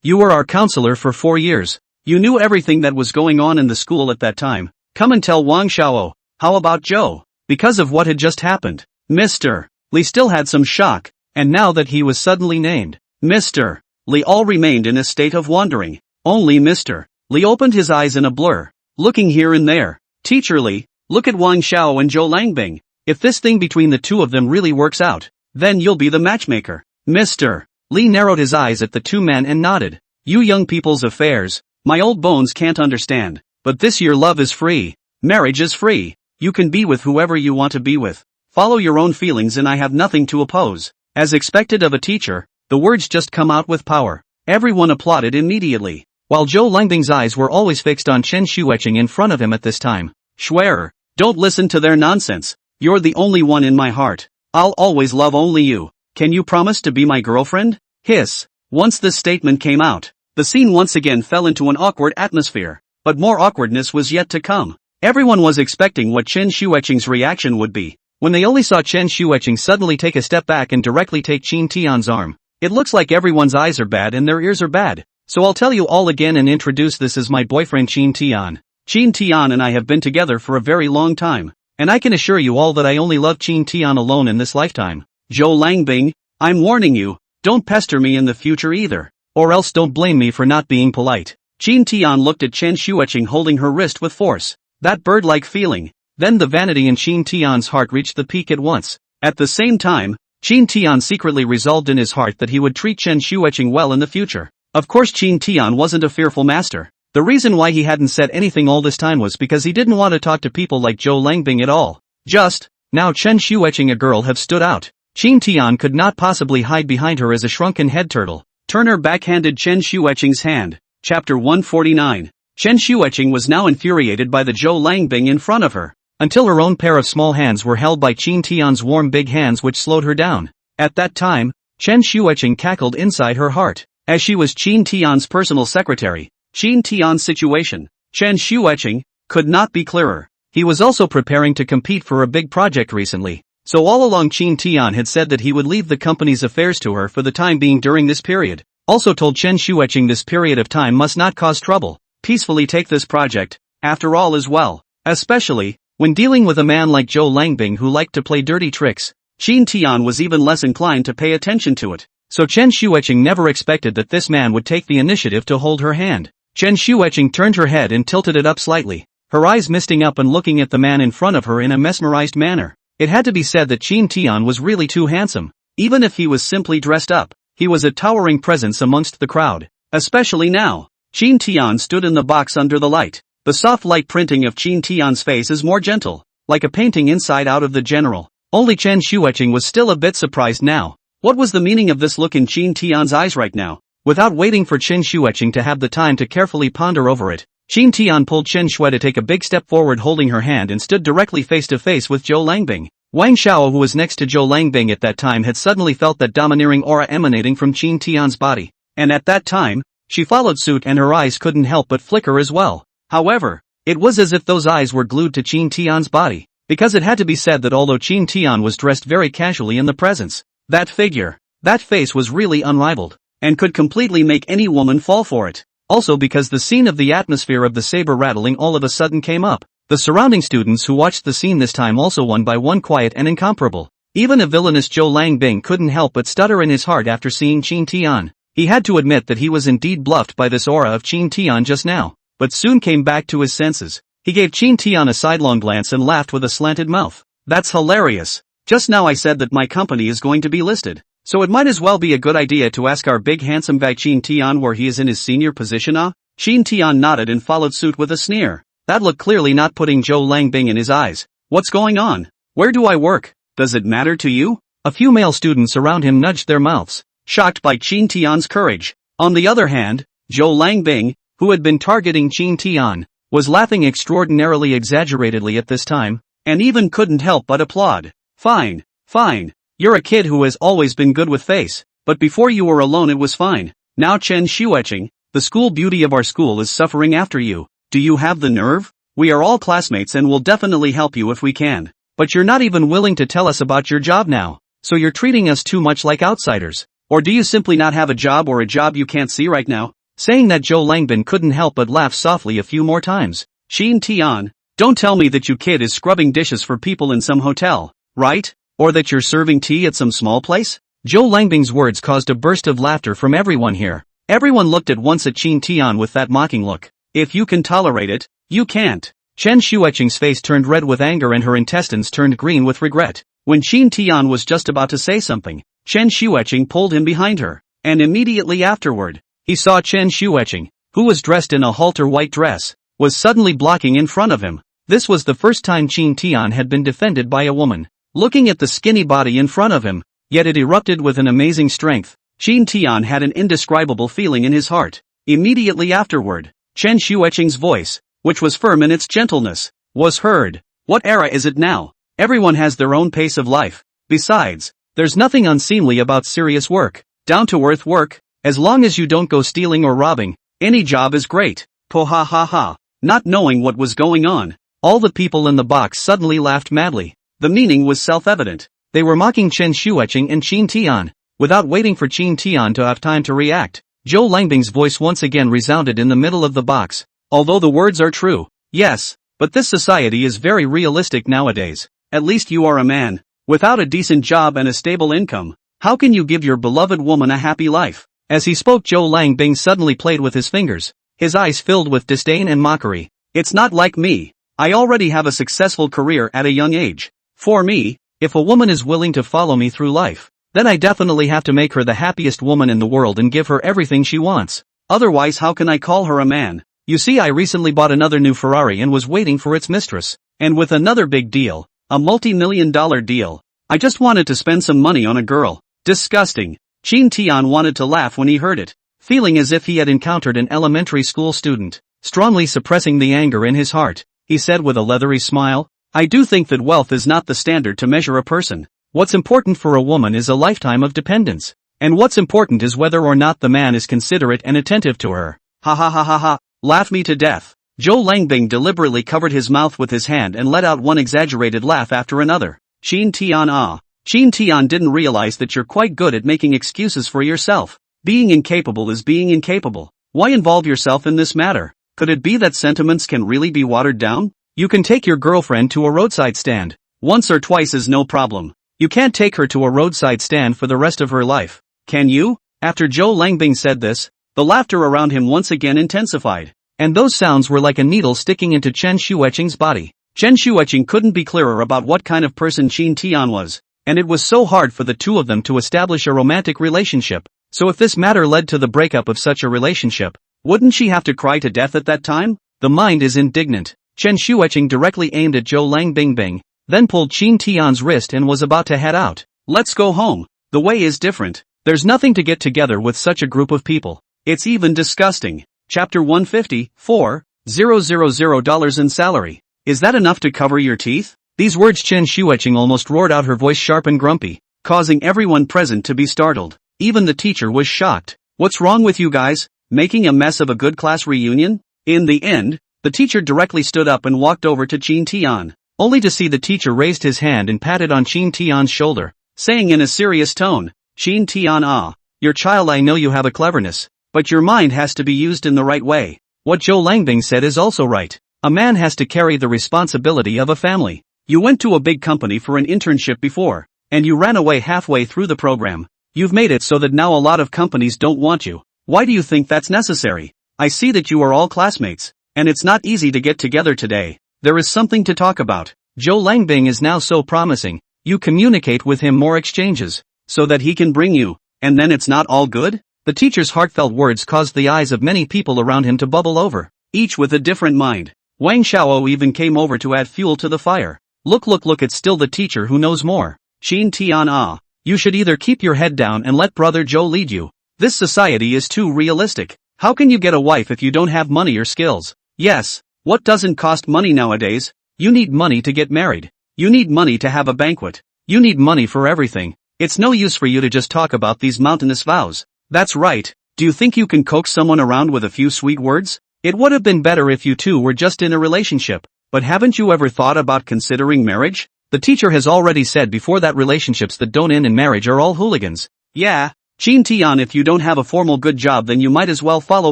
you were our counselor for 4 years. You knew everything that was going on in the school at that time. Come and tell Wang Xiao. How about Zhou? Because of what had just happened, Mr. Li still had some shock, and now that he was suddenly named Mr. Li, all remained in a state of wondering. Only Mr. Li opened his eyes in a blur, looking here and there. Teacher Li, look at Wang Xiao and Zhou Langbing. If this thing between the two of them really works out, then you'll be the matchmaker. Mr. Li narrowed his eyes at the two men and nodded. You young people's affairs, my old bones can't understand, but this year love is free. Marriage is free. You can be with whoever you want to be with. Follow your own feelings and I have nothing to oppose. As expected of a teacher, the words just come out with power. Everyone applauded immediately, while Zhou Langbing's eyes were always fixed on Chen Xueqing in front of him at this time. Schwerer, don't listen to their nonsense. You're the only one in my heart. I'll always love only you. Can you promise to be my girlfriend? Hiss. Once this statement came out, the scene once again fell into an awkward atmosphere, but more awkwardness was yet to come. Everyone was expecting what Chen Xueqing's reaction would be, when they only saw Chen Xueqing suddenly take a step back and directly take Qin Tian's arm. It looks like everyone's eyes are bad and their ears are bad, so I'll tell you all again and introduce this as my boyfriend Qin Tian. Qin Tian and I have been together for a very long time, and I can assure you all that I only love Qin Tian alone in this lifetime. Zhou Langbing, I'm warning you, don't pester me in the future either, or else don't blame me for not being polite. Qin Tian looked at Chen Xueqing holding her wrist with force. That bird-like feeling. Then the vanity in Qin Tian's heart reached the peak at once. At the same time, Qin Tian secretly resolved in his heart that he would treat Chen Xueqing well in the future. Of course Qin Tian wasn't a fearful master. The reason why he hadn't said anything all this time was because he didn't want to talk to people like Zhou Langbing at all. Just, now Chen Xueqing a girl have stood out. Qin Tian could not possibly hide behind her as a shrunken head turtle. Turner backhanded Chen Xueqing's hand. Chapter 149. Chen Xueqing was now infuriated by the Zhou Langbing in front of her, until her own pair of small hands were held by Qin Tian's warm big hands which slowed her down. At that time, Chen Xueqing cackled inside her heart, as she was Qin Tian's personal secretary. Qin Tian's situation, Chen Xueqing, could not be clearer. He was also preparing to compete for a big project recently, so all along Qin Tian had said that he would leave the company's affairs to her for the time being during this period. Also told Chen Xueqing this period of time must not cause trouble. Peacefully take this project, after all as well, especially when dealing with a man like Zhou Langbing who liked to play dirty tricks. Qin Tian was even less inclined to pay attention to it, so Chen Xueqing never expected that this man would take the initiative to hold her hand. Chen Xueqing turned her head and tilted it up slightly, her eyes misting up and looking at the man in front of her in a mesmerized manner. It had to be said that Qin Tian was really too handsome. Even if he was simply dressed up, he was a towering presence amongst the crowd, especially now. Qin Tian stood in the box under the light. The soft light printing of Qin Tian's face is more gentle, like a painting inside out of the general. Only Chen Xueqing was still a bit surprised now. What was the meaning of this look in Qin Tian's eyes right now? Without waiting for Chen Xueqing to have the time to carefully ponder over it, Qin Tian pulled Chen Xue to take a big step forward holding her hand and stood directly face to face with Zhou Langbing. Wang Xiao, who was next to Zhou Langbing at that time, had suddenly felt that domineering aura emanating from Qin Tian's body, and at that time, she followed suit and her eyes couldn't help but flicker as well. However, it was as if those eyes were glued to Qin Tian's body, because it had to be said that although Qin Tian was dressed very casually in the presence, that figure, that face was really unrivaled, and could completely make any woman fall for it. Also because the scene of the atmosphere of the saber rattling all of a sudden came up, the surrounding students who watched the scene this time also one by one quiet and incomparable. Even a villainous Zhou Langbing couldn't help but stutter in his heart after seeing Qin Tian. He had to admit that he was indeed bluffed by this aura of Qin Tian just now, but soon came back to his senses. He gave Qin Tian a sidelong glance and laughed with a slanted mouth. That's hilarious. Just now I said that my company is going to be listed. So it might as well be a good idea to ask our big handsome guy Chin Tian where he is in his senior position, ah? Chin Tian nodded and followed suit with a sneer. That look clearly not putting Zhou Langbing in his eyes. What's going on? Where do I work? Does it matter to you? A few male students around him nudged their mouths, shocked by Chin Tian's courage. On the other hand, Zhou Langbing, who had been targeting Chin Tian, was laughing extraordinarily exaggeratedly at this time, and even couldn't help but applaud. Fine, fine. You're a kid who has always been good with face, but before you were alone it was fine. Now Chen Xueqing, the school beauty of our school is suffering after you. Do you have the nerve? We are all classmates and will definitely help you if we can. But you're not even willing to tell us about your job now, so you're treating us too much like outsiders. Or do you simply not have a job or a job you can't see right now? Saying that, Zhou Langbin couldn't help but laugh softly a few more times. Chin Tian, don't tell me that you kid is scrubbing dishes for people in some hotel, right? Or that you're serving tea at some small place? Zhou Langbing's words caused a burst of laughter from everyone here. Everyone looked at once at Chin Tian with that mocking look. If you can tolerate it, you can't. Chen Xueqing's face turned red with anger and her intestines turned green with regret. When Chin Tian was just about to say something, Chen Xueqing pulled him behind her, and immediately afterward, he saw Chen Xueqing, who was dressed in a halter white dress, was suddenly blocking in front of him. This was the first time Chin Tian had been defended by a woman. Looking at the skinny body in front of him, yet it erupted with an amazing strength, Chin Tian had an indescribable feeling in his heart. Immediately afterward, Chen Xueqing's voice, which was firm in its gentleness, was heard. What era is it now? Everyone has their own pace of life. Besides, there's nothing unseemly about serious work. Down-to-earth work, as long as you don't go stealing or robbing, any job is great. Po ha ha ha. Not knowing what was going on, all the people in the box suddenly laughed madly. The meaning was self-evident. They were mocking Chen Xueqing and Chin Tian. Without waiting for Chin Tian to have time to react, Zhou Langbing's voice once again resounded in the middle of the box. Although the words are true, yes, but this society is very realistic nowadays. At least you are a man. Without a decent job and a stable income, how can you give your beloved woman a happy life? As he spoke, Zhou Langbing suddenly played with his fingers, his eyes filled with disdain and mockery. It's not like me. I already have a successful career at a young age. For me, if a woman is willing to follow me through life, then I definitely have to make her the happiest woman in the world and give her everything she wants. Otherwise, how can I call her a man? You see, I recently bought another new Ferrari and was waiting for its mistress. And with another big deal, a multi-million-dollar deal, I just wanted to spend some money on a girl. Disgusting. Chin Tian wanted to laugh when he heard it, feeling as if he had encountered an elementary school student. Strongly suppressing the anger in his heart, he said with a leathery smile, I do think that wealth is not the standard to measure a person. What's important for a woman is a lifetime of dependence. And what's important is whether or not the man is considerate and attentive to her. Ha ha ha ha ha. Laugh me to death. Zhou Langbing deliberately covered his mouth with his hand and let out one exaggerated laugh after another. Chin Tian, ah. Chin Tian didn't realize that you're quite good at making excuses for yourself. Being incapable is being incapable. Why involve yourself in this matter? Could it be that sentiments can really be watered down? You can take your girlfriend to a roadside stand. Once or twice is no problem. You can't take her to a roadside stand for the rest of her life. Can you? After Zhou Langbing said this, the laughter around him once again intensified. And those sounds were like a needle sticking into Chen Xueqing's body. Chen Xueqing couldn't be clearer about what kind of person Chin Tian was. And it was so hard for the two of them to establish a romantic relationship. So if this matter led to the breakup of such a relationship, wouldn't she have to cry to death at that time? The mind is indignant. Chen Xueqing directly aimed at Zhou Langbing, then pulled Chin Tian's wrist and was about to head out. Let's go home. The way is different. There's nothing to get together with such a group of people. It's even disgusting. Chapter 150, $4,000 in salary. Is that enough to cover your teeth? These words Chen Xueqing almost roared out, her voice sharp and grumpy, causing everyone present to be startled. Even the teacher was shocked. What's wrong with you guys? Making a mess of a good class reunion? In the end, the teacher directly stood up and walked over to Chin Tian, only to see the teacher raised his hand and patted on Chin Tian's shoulder, saying in a serious tone, Chin Tian, ah, your child, I know you have a cleverness, but your mind has to be used in the right way. What Zhou Langbing said is also right. A man has to carry the responsibility of a family. You went to a big company for an internship before, and you ran away halfway through the program. You've made it so that now a lot of companies don't want you. Why do you think that's necessary? I see that you are all classmates, and it's not easy to get together today. There is something to talk about. Zhou Langbing is now so promising. You communicate with him more exchanges. so that he can bring you, and then it's not all good? The teacher's heartfelt words caused the eyes of many people around him to bubble over, each with a different mind. Wang Xiao even came over to add fuel to the fire. Look, it's still the teacher who knows more. Qin Tian, you should either keep your head down and let Brother Zhou lead you. This society is too realistic. How can you get a wife if you don't have money or skills? Yes, what doesn't cost money nowadays? You need money to get married. You need money to have a banquet. You need money for everything. It's no use for you to just talk about these mountainous vows. That's right. Do you think you can coax someone around with a few sweet words? It would have been better if you two were just in a relationship. But haven't you ever thought about considering marriage? The teacher has already said before that relationships that don't end in marriage are all hooligans. Yeah, Qin Tian, if you don't have a formal good job then you might as well follow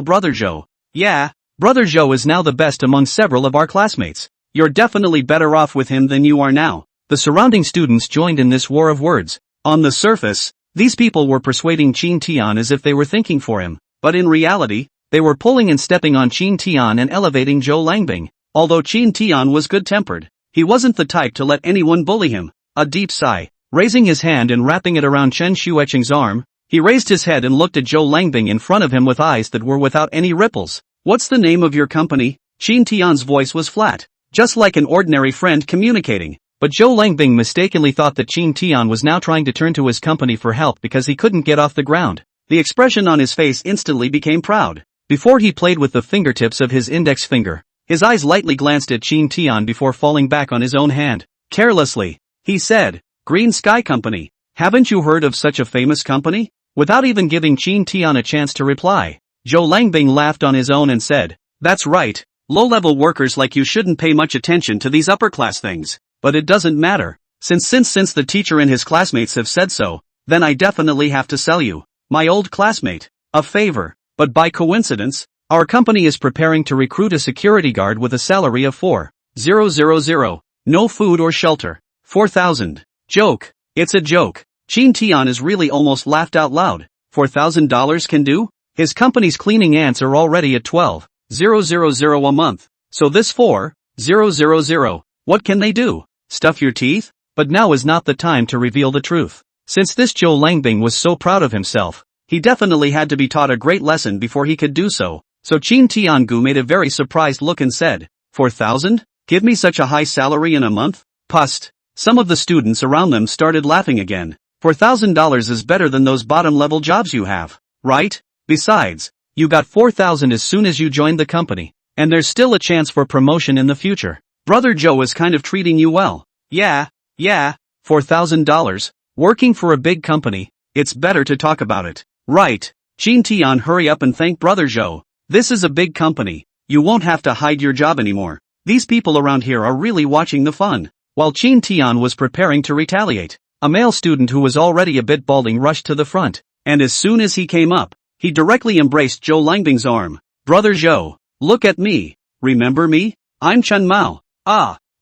Brother Zhou. Yeah, Brother Zhou is now the best among several of our classmates. You're definitely better off with him than you are now. The surrounding students joined in this war of words. On the surface, these people were persuading Qin Tian as if they were thinking for him, but in reality, they were pulling and stepping on Qin Tian and elevating Zhou Langbing. Although Qin Tian was good-tempered, he wasn't the type to let anyone bully him. A deep sigh, raising his hand and wrapping it around Chen Xueqing's arm, he raised his head and looked at Zhou Langbing in front of him with eyes that were without any ripples. What's the name of your company? Qin Tian's voice was flat, just like an ordinary friend communicating. But Zhou Langbing mistakenly thought that Qin Tian was now trying to turn to his company for help because he couldn't get off the ground. The expression on his face instantly became proud. Before he played with the fingertips of his index finger, his eyes lightly glanced at Qin Tian before falling back on his own hand. Carelessly, he said, Green Sky Company. Haven't you heard of such a famous company? Without even giving Qin Tian a chance to reply, Zhou Langbing laughed on his own and said, That's right, low-level workers like you shouldn't pay much attention to these upper-class things. But it doesn't matter. Since the teacher and his classmates have said so, then I definitely have to sell you, my old classmate, a favor. But by coincidence, our company is preparing to recruit a security guard with a salary of 4,000. No food or shelter. 4,000. Joke. It's a joke. Qin Tian is really almost laughed out loud. $4,000 can do? His company's cleaning ants are already at 12,000 a month. So this 4,000, what can they do? Stuff your teeth? But now is not the time to reveal the truth. Since this Zhou Langbing was so proud of himself, he definitely had to be taught a great lesson before he could do so. So Qin Tiangu made a very surprised look and said, 4,000? Give me such a high salary in a month? Pust. Some of the students around them started laughing again. $4,000 is better than those bottom-level jobs you have, right? Besides, you got 4,000 as soon as you joined the company, and there's still a chance for promotion in the future. Brother Zhou is kind of treating you well. Yeah, $4,000, working for a big company, it's better to talk about it. Right. Qin Tian, hurry up and thank Brother Zhou. This is a big company, you won't have to hide your job anymore. These people around here are really watching the fun. While Qin Tian was preparing to retaliate, a male student who was already a bit balding rushed to the front, and as soon as he came up, he directly embraced Zhou Langbing's arm. Brother Zhou, look at me. Remember me? I'm Chen Mao.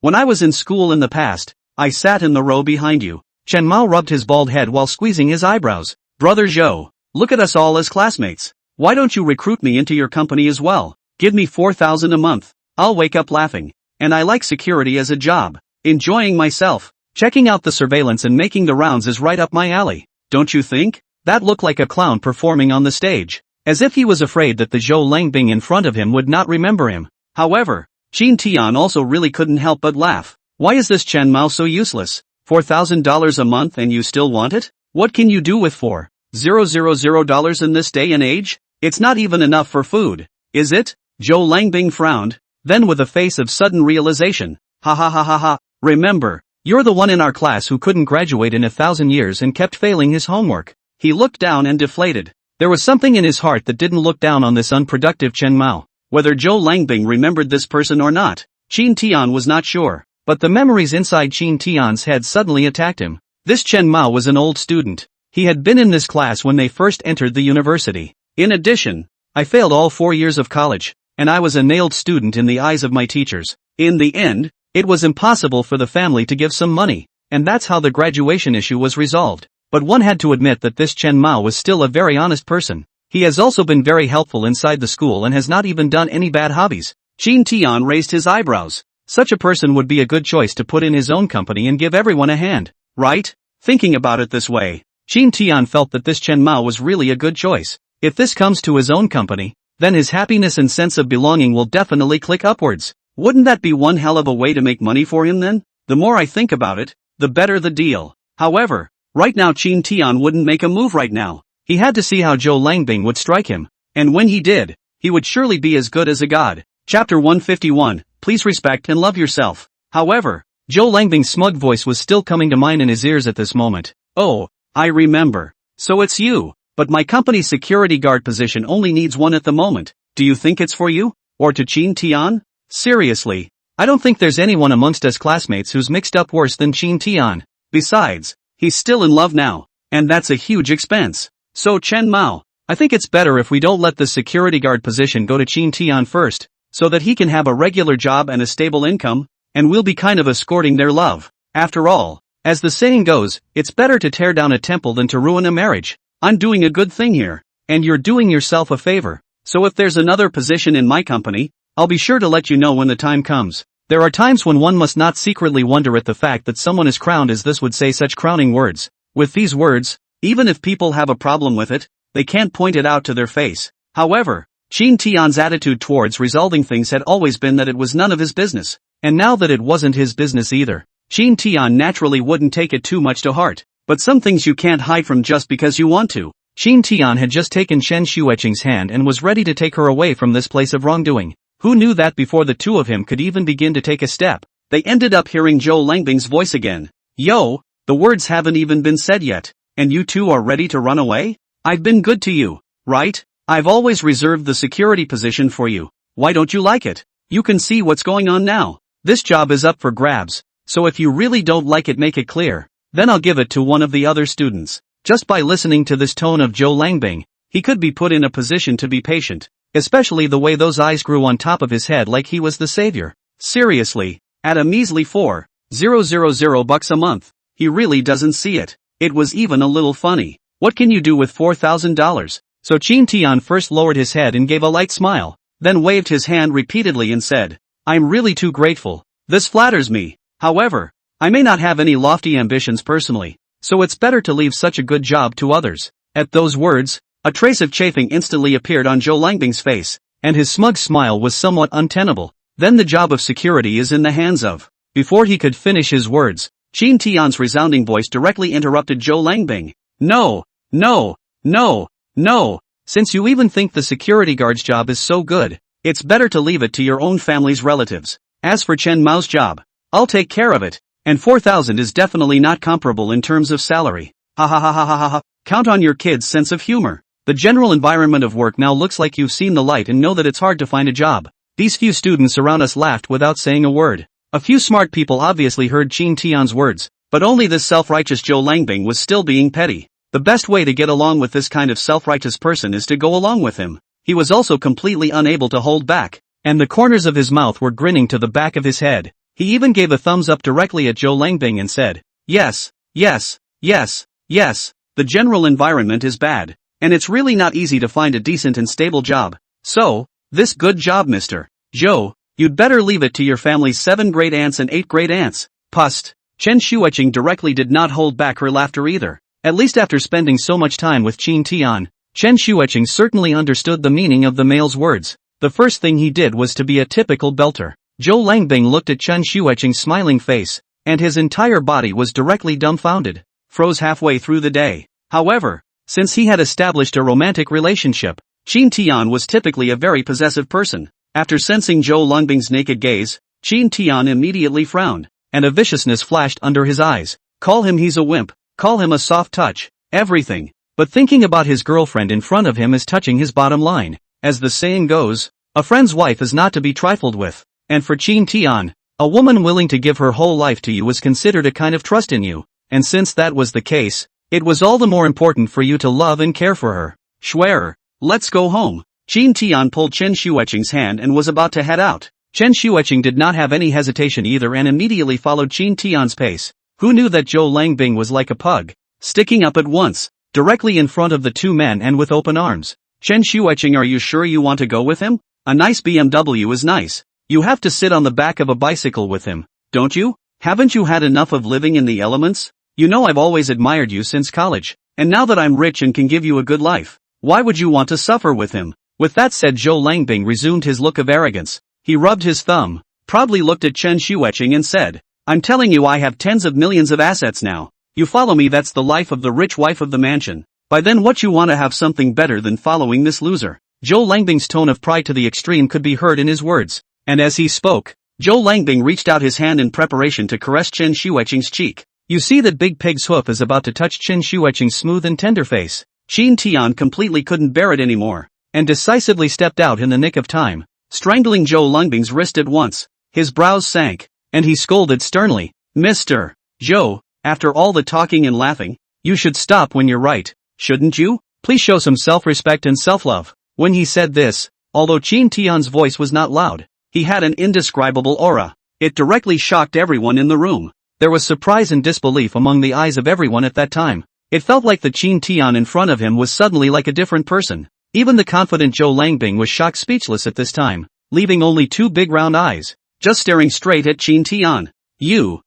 When I was in school in the past, I sat in the row behind you. Chen Mao rubbed his bald head while squeezing his eyebrows. Brother Zhou, look at us all as classmates. Why don't you recruit me into your company as well? Give me 4,000 a month. I'll wake up laughing. And I like security as a job. Enjoying myself. Checking out the surveillance and making the rounds is right up my alley. Don't you think? That looked like a clown performing on the stage. As if he was afraid that the Zhou Langbing in front of him would not remember him. However, Qin Tian also really couldn't help but laugh. Why is this Chen Mao so useless? $4,000 a month and you still want it? What can you do with $4,000 in this day and age? It's not even enough for food, is it? Zhou Langbing frowned, then with a face of sudden realization. Ha. Remember, you're the one in our class who couldn't graduate in 1,000 years and kept failing his homework. He looked down and deflated. There was something in his heart that didn't look down on this unproductive Chen Mao. Whether Zhou Langbing remembered this person or not, Qin Tian was not sure. But the memories inside Qin Tian's head suddenly attacked him. This Chen Mao was an old student. He had been in this class when they first entered the university. In addition, I failed all 4 years of college, and I was a nailed student in the eyes of my teachers. In the end, it was impossible for the family to give some money, and that's how the graduation issue was resolved. But one had to admit that this Chen Mao was still a very honest person. He has also been very helpful inside the school and has not even done any bad hobbies. Qin Tian raised his eyebrows. Such a person would be a good choice to put in his own company and give everyone a hand, right? Thinking about it this way, Qin Tian felt that this Chen Mao was really a good choice. If this comes to his own company, then his happiness and sense of belonging will definitely click upwards. Wouldn't that be one hell of a way to make money for him then? The more I think about it, the better the deal. However, right now Qin Tian wouldn't make a move right now. He had to see how Zhou Langbing would strike him. And when he did, he would surely be as good as a god. Chapter 151, Please respect and love yourself. However, Zhou Langbing's smug voice was still coming to mind in his ears at this moment. Oh, I remember. So it's you. But my company's security guard position only needs one at the moment. Do you think it's for you? Or to Qin Tian? Seriously, I don't think there's anyone amongst us classmates who's mixed up worse than Qin Tian. Besides, he's still in love now, and that's a huge expense. So Chen Mao, I think it's better if we don't let the security guard position go to Qin Tian first, so that he can have a regular job and a stable income, and we'll be kind of escorting their love. After all, as the saying goes, it's better to tear down a temple than to ruin a marriage. I'm doing a good thing here, and you're doing yourself a favor. So if there's another position in my company, I'll be sure to let you know when the time comes. There are times when one must not secretly wonder at the fact that someone is crowned, as this would say such crowning words. With these words, even if people have a problem with it, they can't point it out to their face. However, Qin Tian's attitude towards resolving things had always been that it was none of his business, and now that it wasn't his business either, Qin Tian naturally wouldn't take it too much to heart. But some things you can't hide from just because you want to. Qin Tian had just taken Chen Xueqing's hand and was ready to take her away from this place of wrongdoing. Who knew that before the two of him could even begin to take a step, they ended up hearing Zhou Langbing's voice again. Yo, the words haven't even been said yet, and you two are ready to run away? I've been good to you, right? I've always reserved the security position for you. Why don't you like it? You can see what's going on now. This job is up for grabs, so if you really don't like it, make it clear. Then I'll give it to one of the other students. Just by listening to this tone of Zhou Langbing, he could be put in a position to be patient, especially the way those eyes grew on top of his head like he was the savior. Seriously, at a measly $4,000 a month, he really doesn't see it. It was even a little funny. What can you do with $4,000? So Qin Tian first lowered his head and gave a light smile, then waved his hand repeatedly and said, I'm really too grateful. This flatters me. However, I may not have any lofty ambitions personally, so it's better to leave such a good job to others. At those words, a trace of chafing instantly appeared on Zhou Langbing's face, and his smug smile was somewhat untenable. Then the job of security is in the hands of. Before he could finish his words, Qin Tian's resounding voice directly interrupted Zhou Langbing. No, no, no, no. Since you even think the security guard's job is so good, it's better to leave it to your own family's relatives. As for Chen Mao's job, I'll take care of it. And 4,000 is definitely not comparable in terms of salary. Ha ha ha ha ha ha ha. Count on your kid's sense of humor. The general environment of work now looks like you've seen the light and know that it's hard to find a job. These few students around us laughed without saying a word. A few smart people obviously heard Qin Tian's words, but only this self-righteous Zhou Langbing was still being petty. The best way to get along with this kind of self-righteous person is to go along with him. He was also completely unable to hold back, and the corners of his mouth were grinning to the back of his head. He even gave a thumbs up directly at Zhou Langbing and said, yes, yes, yes, yes, the general environment is bad, and it's really not easy to find a decent and stable job. So, this good job, Mr. Zhou, you'd better leave it to your family's 7 great aunts and 8 great aunts. Pust. Chen Xueqing directly did not hold back her laughter either. At least after spending so much time with Qin Tian, Chen Xueqing certainly understood the meaning of the male's words. The first thing he did was to be a typical belter. Zhou Langbing looked at Chen Xueqing's smiling face, and his entire body was directly dumbfounded, froze halfway through the day. However, since he had established a romantic relationship, Qin Tian was typically a very possessive person. After sensing Zhou Langbing's naked gaze, Qin Tian immediately frowned, and a viciousness flashed under his eyes. Call him he's a wimp, call him a soft touch, everything. But thinking about his girlfriend in front of him is touching his bottom line. As the saying goes, a friend's wife is not to be trifled with. And for Qin Tian, a woman willing to give her whole life to you was considered a kind of trust in you, and since that was the case, it was all the more important for you to love and care for her. Schwerer, let's go home. Qin Tian pulled Chen Xueqing's hand and was about to head out. Chen Xueqing did not have any hesitation either and immediately followed Qin Tian's pace. Who knew that Zhou Langbing was like a pug, sticking up at once, directly in front of the two men and with open arms. Chen Xueqing, are you sure you want to go with him? A nice BMW is nice. You have to sit on the back of a bicycle with him, don't you? Haven't you had enough of living in the elements? You know I've always admired you since college. And now that I'm rich and can give you a good life, why would you want to suffer with him? With that said, Zhou Langbing resumed his look of arrogance. He rubbed his thumb, proudly looked at Chen Xueqing and said, I'm telling you I have tens of millions of assets now. You follow me, that's the life of the rich wife of the mansion. By then what you want to have something better than following this loser. Zhou Langbing's tone of pride to the extreme could be heard in his words. And as he spoke, Zhou Langbing reached out his hand in preparation to caress Chen Xueqing's cheek. You see that Big Pig's hoof is about to touch Chen Xueqing's smooth and tender face. Qin Tian completely couldn't bear it anymore, and decisively stepped out in the nick of time, strangling Zhou Langbing's wrist at once. His brows sank, and he scolded sternly, Mr. Zhou, after all the talking and laughing, you should stop when you're right, shouldn't you? Please show some self-respect and self-love. When he said this, although Qin Tian's voice was not loud, he had an indescribable aura. It directly shocked everyone in the room. There was surprise and disbelief among the eyes of everyone at that time. It felt like the Qin Tian in front of him was suddenly like a different person. Even the confident Zhou Langbing was shocked speechless at this time, leaving only two big round eyes, just staring straight at Qin Tian. You.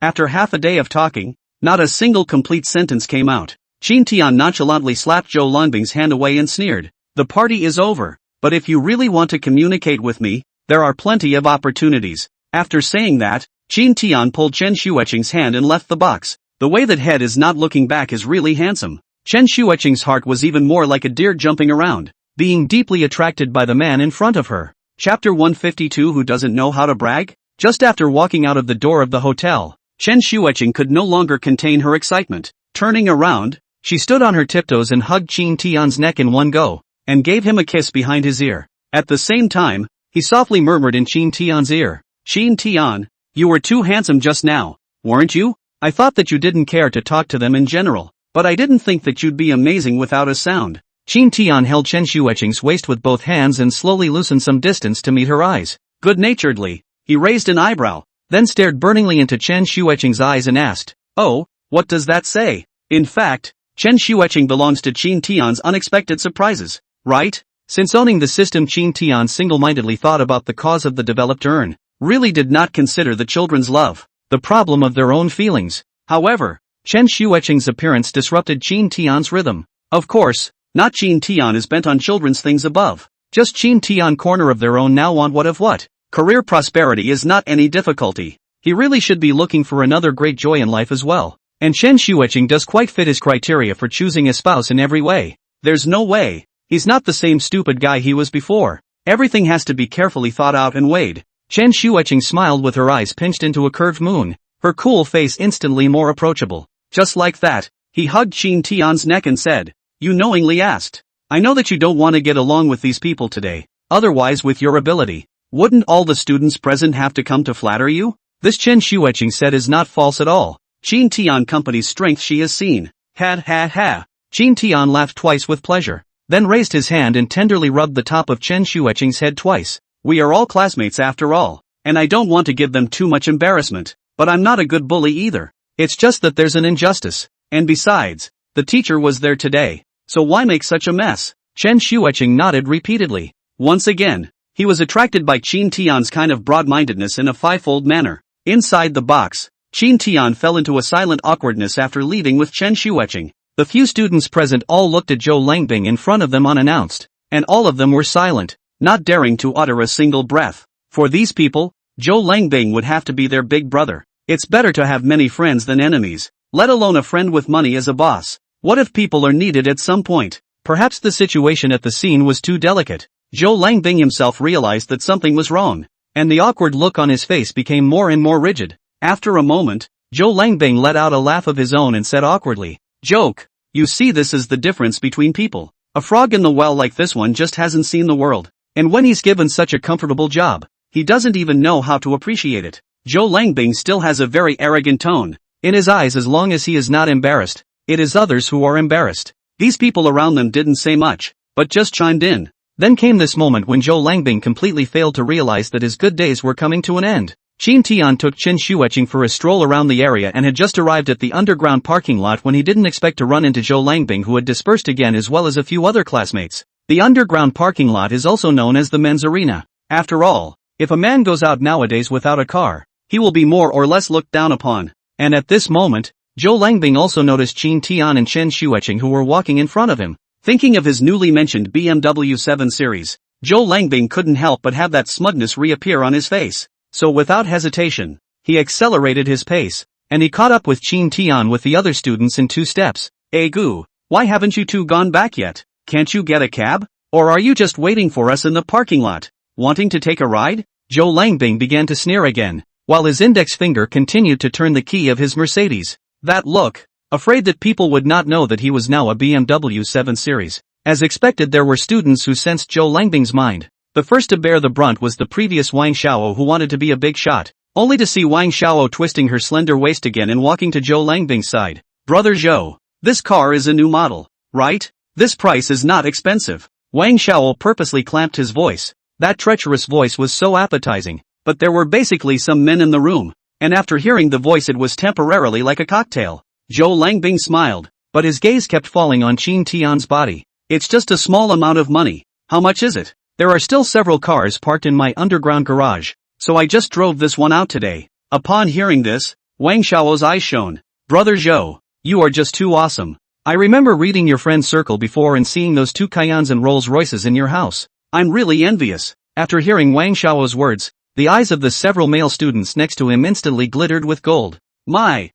After half a day of talking, not a single complete sentence came out. Qin Tian nonchalantly slapped Zhou Langbing's hand away and sneered, the party is over, but if you really want to communicate with me, there are plenty of opportunities. After saying that, Qin Tian pulled Chen Xueqing's hand and left the box. The way that head is not looking back is really handsome. Chen Xueqing's heart was even more like a deer jumping around, being deeply attracted by the man in front of her. Chapter 152. Who doesn't know how to brag? Just after walking out of the door of the hotel, Chen Xueqing could no longer contain her excitement. Turning around, she stood on her tiptoes and hugged Qin Tian's neck in one go, and gave him a kiss behind his ear. At the same time, he softly murmured in Qin Tian's ear, Qin Tian, you were too handsome just now, weren't you? I thought that you didn't care to talk to them in general, but I didn't think that you'd be amazing without a sound. Qin Tian held Chen Xueqing's waist with both hands and slowly loosened some distance to meet her eyes. Good-naturedly, he raised an eyebrow, then stared burningly into Chen Xueqing's eyes and asked, oh, what does that say? In fact, Chen Xueqing belongs to Qin Tian's unexpected surprises, right? Since owning the system, Qin Tian single-mindedly thought about the cause of the developed urn, really did not consider the children's love, the problem of their own feelings. However, Chen Xueqing's appearance disrupted Qin Tian's rhythm. Of course, not Qin Tian is bent on children's things above, just Qin Tian corner of their own now want what of what. Career prosperity is not any difficulty. He really should be looking for another great joy in life as well. And Chen Xueqing does quite fit his criteria for choosing a spouse in every way. There's no way. He's not the same stupid guy he was before. Everything has to be carefully thought out and weighed. Chen Xueqing smiled with her eyes pinched into a curved moon, her cool face instantly more approachable. Just like that, he hugged Qin Tian's neck and said, you knowingly asked. I know that you don't want to get along with these people today. Otherwise, with your ability, wouldn't all the students present have to come to flatter you? This Chen Xueqing said is not false at all. Qin Tian Company's strength she has seen. Ha ha ha. Qin Tian laughed twice with pleasure, then raised his hand and tenderly rubbed the top of Chen Xueqing's head twice. We are all classmates after all, and I don't want to give them too much embarrassment, but I'm not a good bully either. It's just that there's an injustice, and besides, the teacher was there today, so why make such a mess? Chen Xueqing nodded repeatedly. Once again, he was attracted by Qin Tian's kind of broad-mindedness in a fivefold manner. Inside the box, Qin Tian fell into a silent awkwardness after leaving with Chen Xueqing. The few students present all looked at Zhou Langbing in front of them unannounced, and all of them were silent, not daring to utter a single breath. For these people, Zhou Langbing would have to be their big brother. It's better to have many friends than enemies, let alone a friend with money as a boss. What if people are needed at some point? Perhaps the situation at the scene was too delicate. Zhou Langbing himself realized that something was wrong, and the awkward look on his face became more and more rigid. After a moment, Zhou Langbing let out a laugh of his own and said awkwardly, joke, you see, this is the difference between people. A frog in the well like this one just hasn't seen the world, and when he's given such a comfortable job, he doesn't even know how to appreciate it. Zhou Langbing still has a very arrogant tone in his eyes. As long as he is not embarrassed, it is others who are embarrassed. These people around them didn't say much, but just chimed in. Then came this moment when Zhou Langbing completely failed to realize that his good days were coming to an end. Qin Tian took Chen Xueqing for a stroll around the area and had just arrived at the underground parking lot when he didn't expect to run into Zhou Langbing, who had dispersed again, as well as a few other classmates. The underground parking lot is also known as the men's arena. After all, if a man goes out nowadays without a car, he will be more or less looked down upon. And at this moment, Zhou Langbing also noticed Qin Tian and Chen Xueqing who were walking in front of him. Thinking of his newly mentioned BMW 7 Series, Zhou Langbing couldn't help but have that smugness reappear on his face. So without hesitation, he accelerated his pace, and he caught up with Qin Tian with the other students in 2 steps. "Hey Gu, why haven't you two gone back yet? Can't you get a cab? Or are you just waiting for us in the parking lot? Wanting to take a ride?" Zhou Langbing began to sneer again, while his index finger continued to turn the key of his Mercedes. That look, afraid that people would not know that he was now a BMW 7 Series. As expected, there were students who sensed Zhou Langbing's mind. The first to bear the brunt was the previous Wang Xiao who wanted to be a big shot, only to see Wang Xiao twisting her slender waist again and walking to Zhou Langbing's side. "Brother Zhou, this car is a new model, right? This price is not expensive." Wang Xiao purposely clamped his voice. That treacherous voice was so appetizing, but there were basically some men in the room, and after hearing the voice it was temporarily like a cocktail. Zhou Langbing smiled, but his gaze kept falling on Qin Tian's body. "It's just a small amount of money. How much is it? There are still several cars parked in my underground garage, so I just drove this one out today." Upon hearing this, Wang Xiao's eyes shone. "Brother Zhou, you are just too awesome. I remember reading your friend's circle before and seeing those 2 Cayennes and Rolls Royces in your house. I'm really envious." After hearing Wang Xiao's words, the eyes of the several male students next to him instantly glittered with gold. My,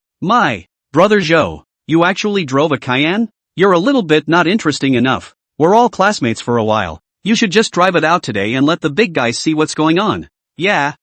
Brother Zhou, you actually drove a Cayenne? You're a little bit not interesting enough. We're all classmates for a while. You should just drive it out today and let the big guys see what's going on." Yeah,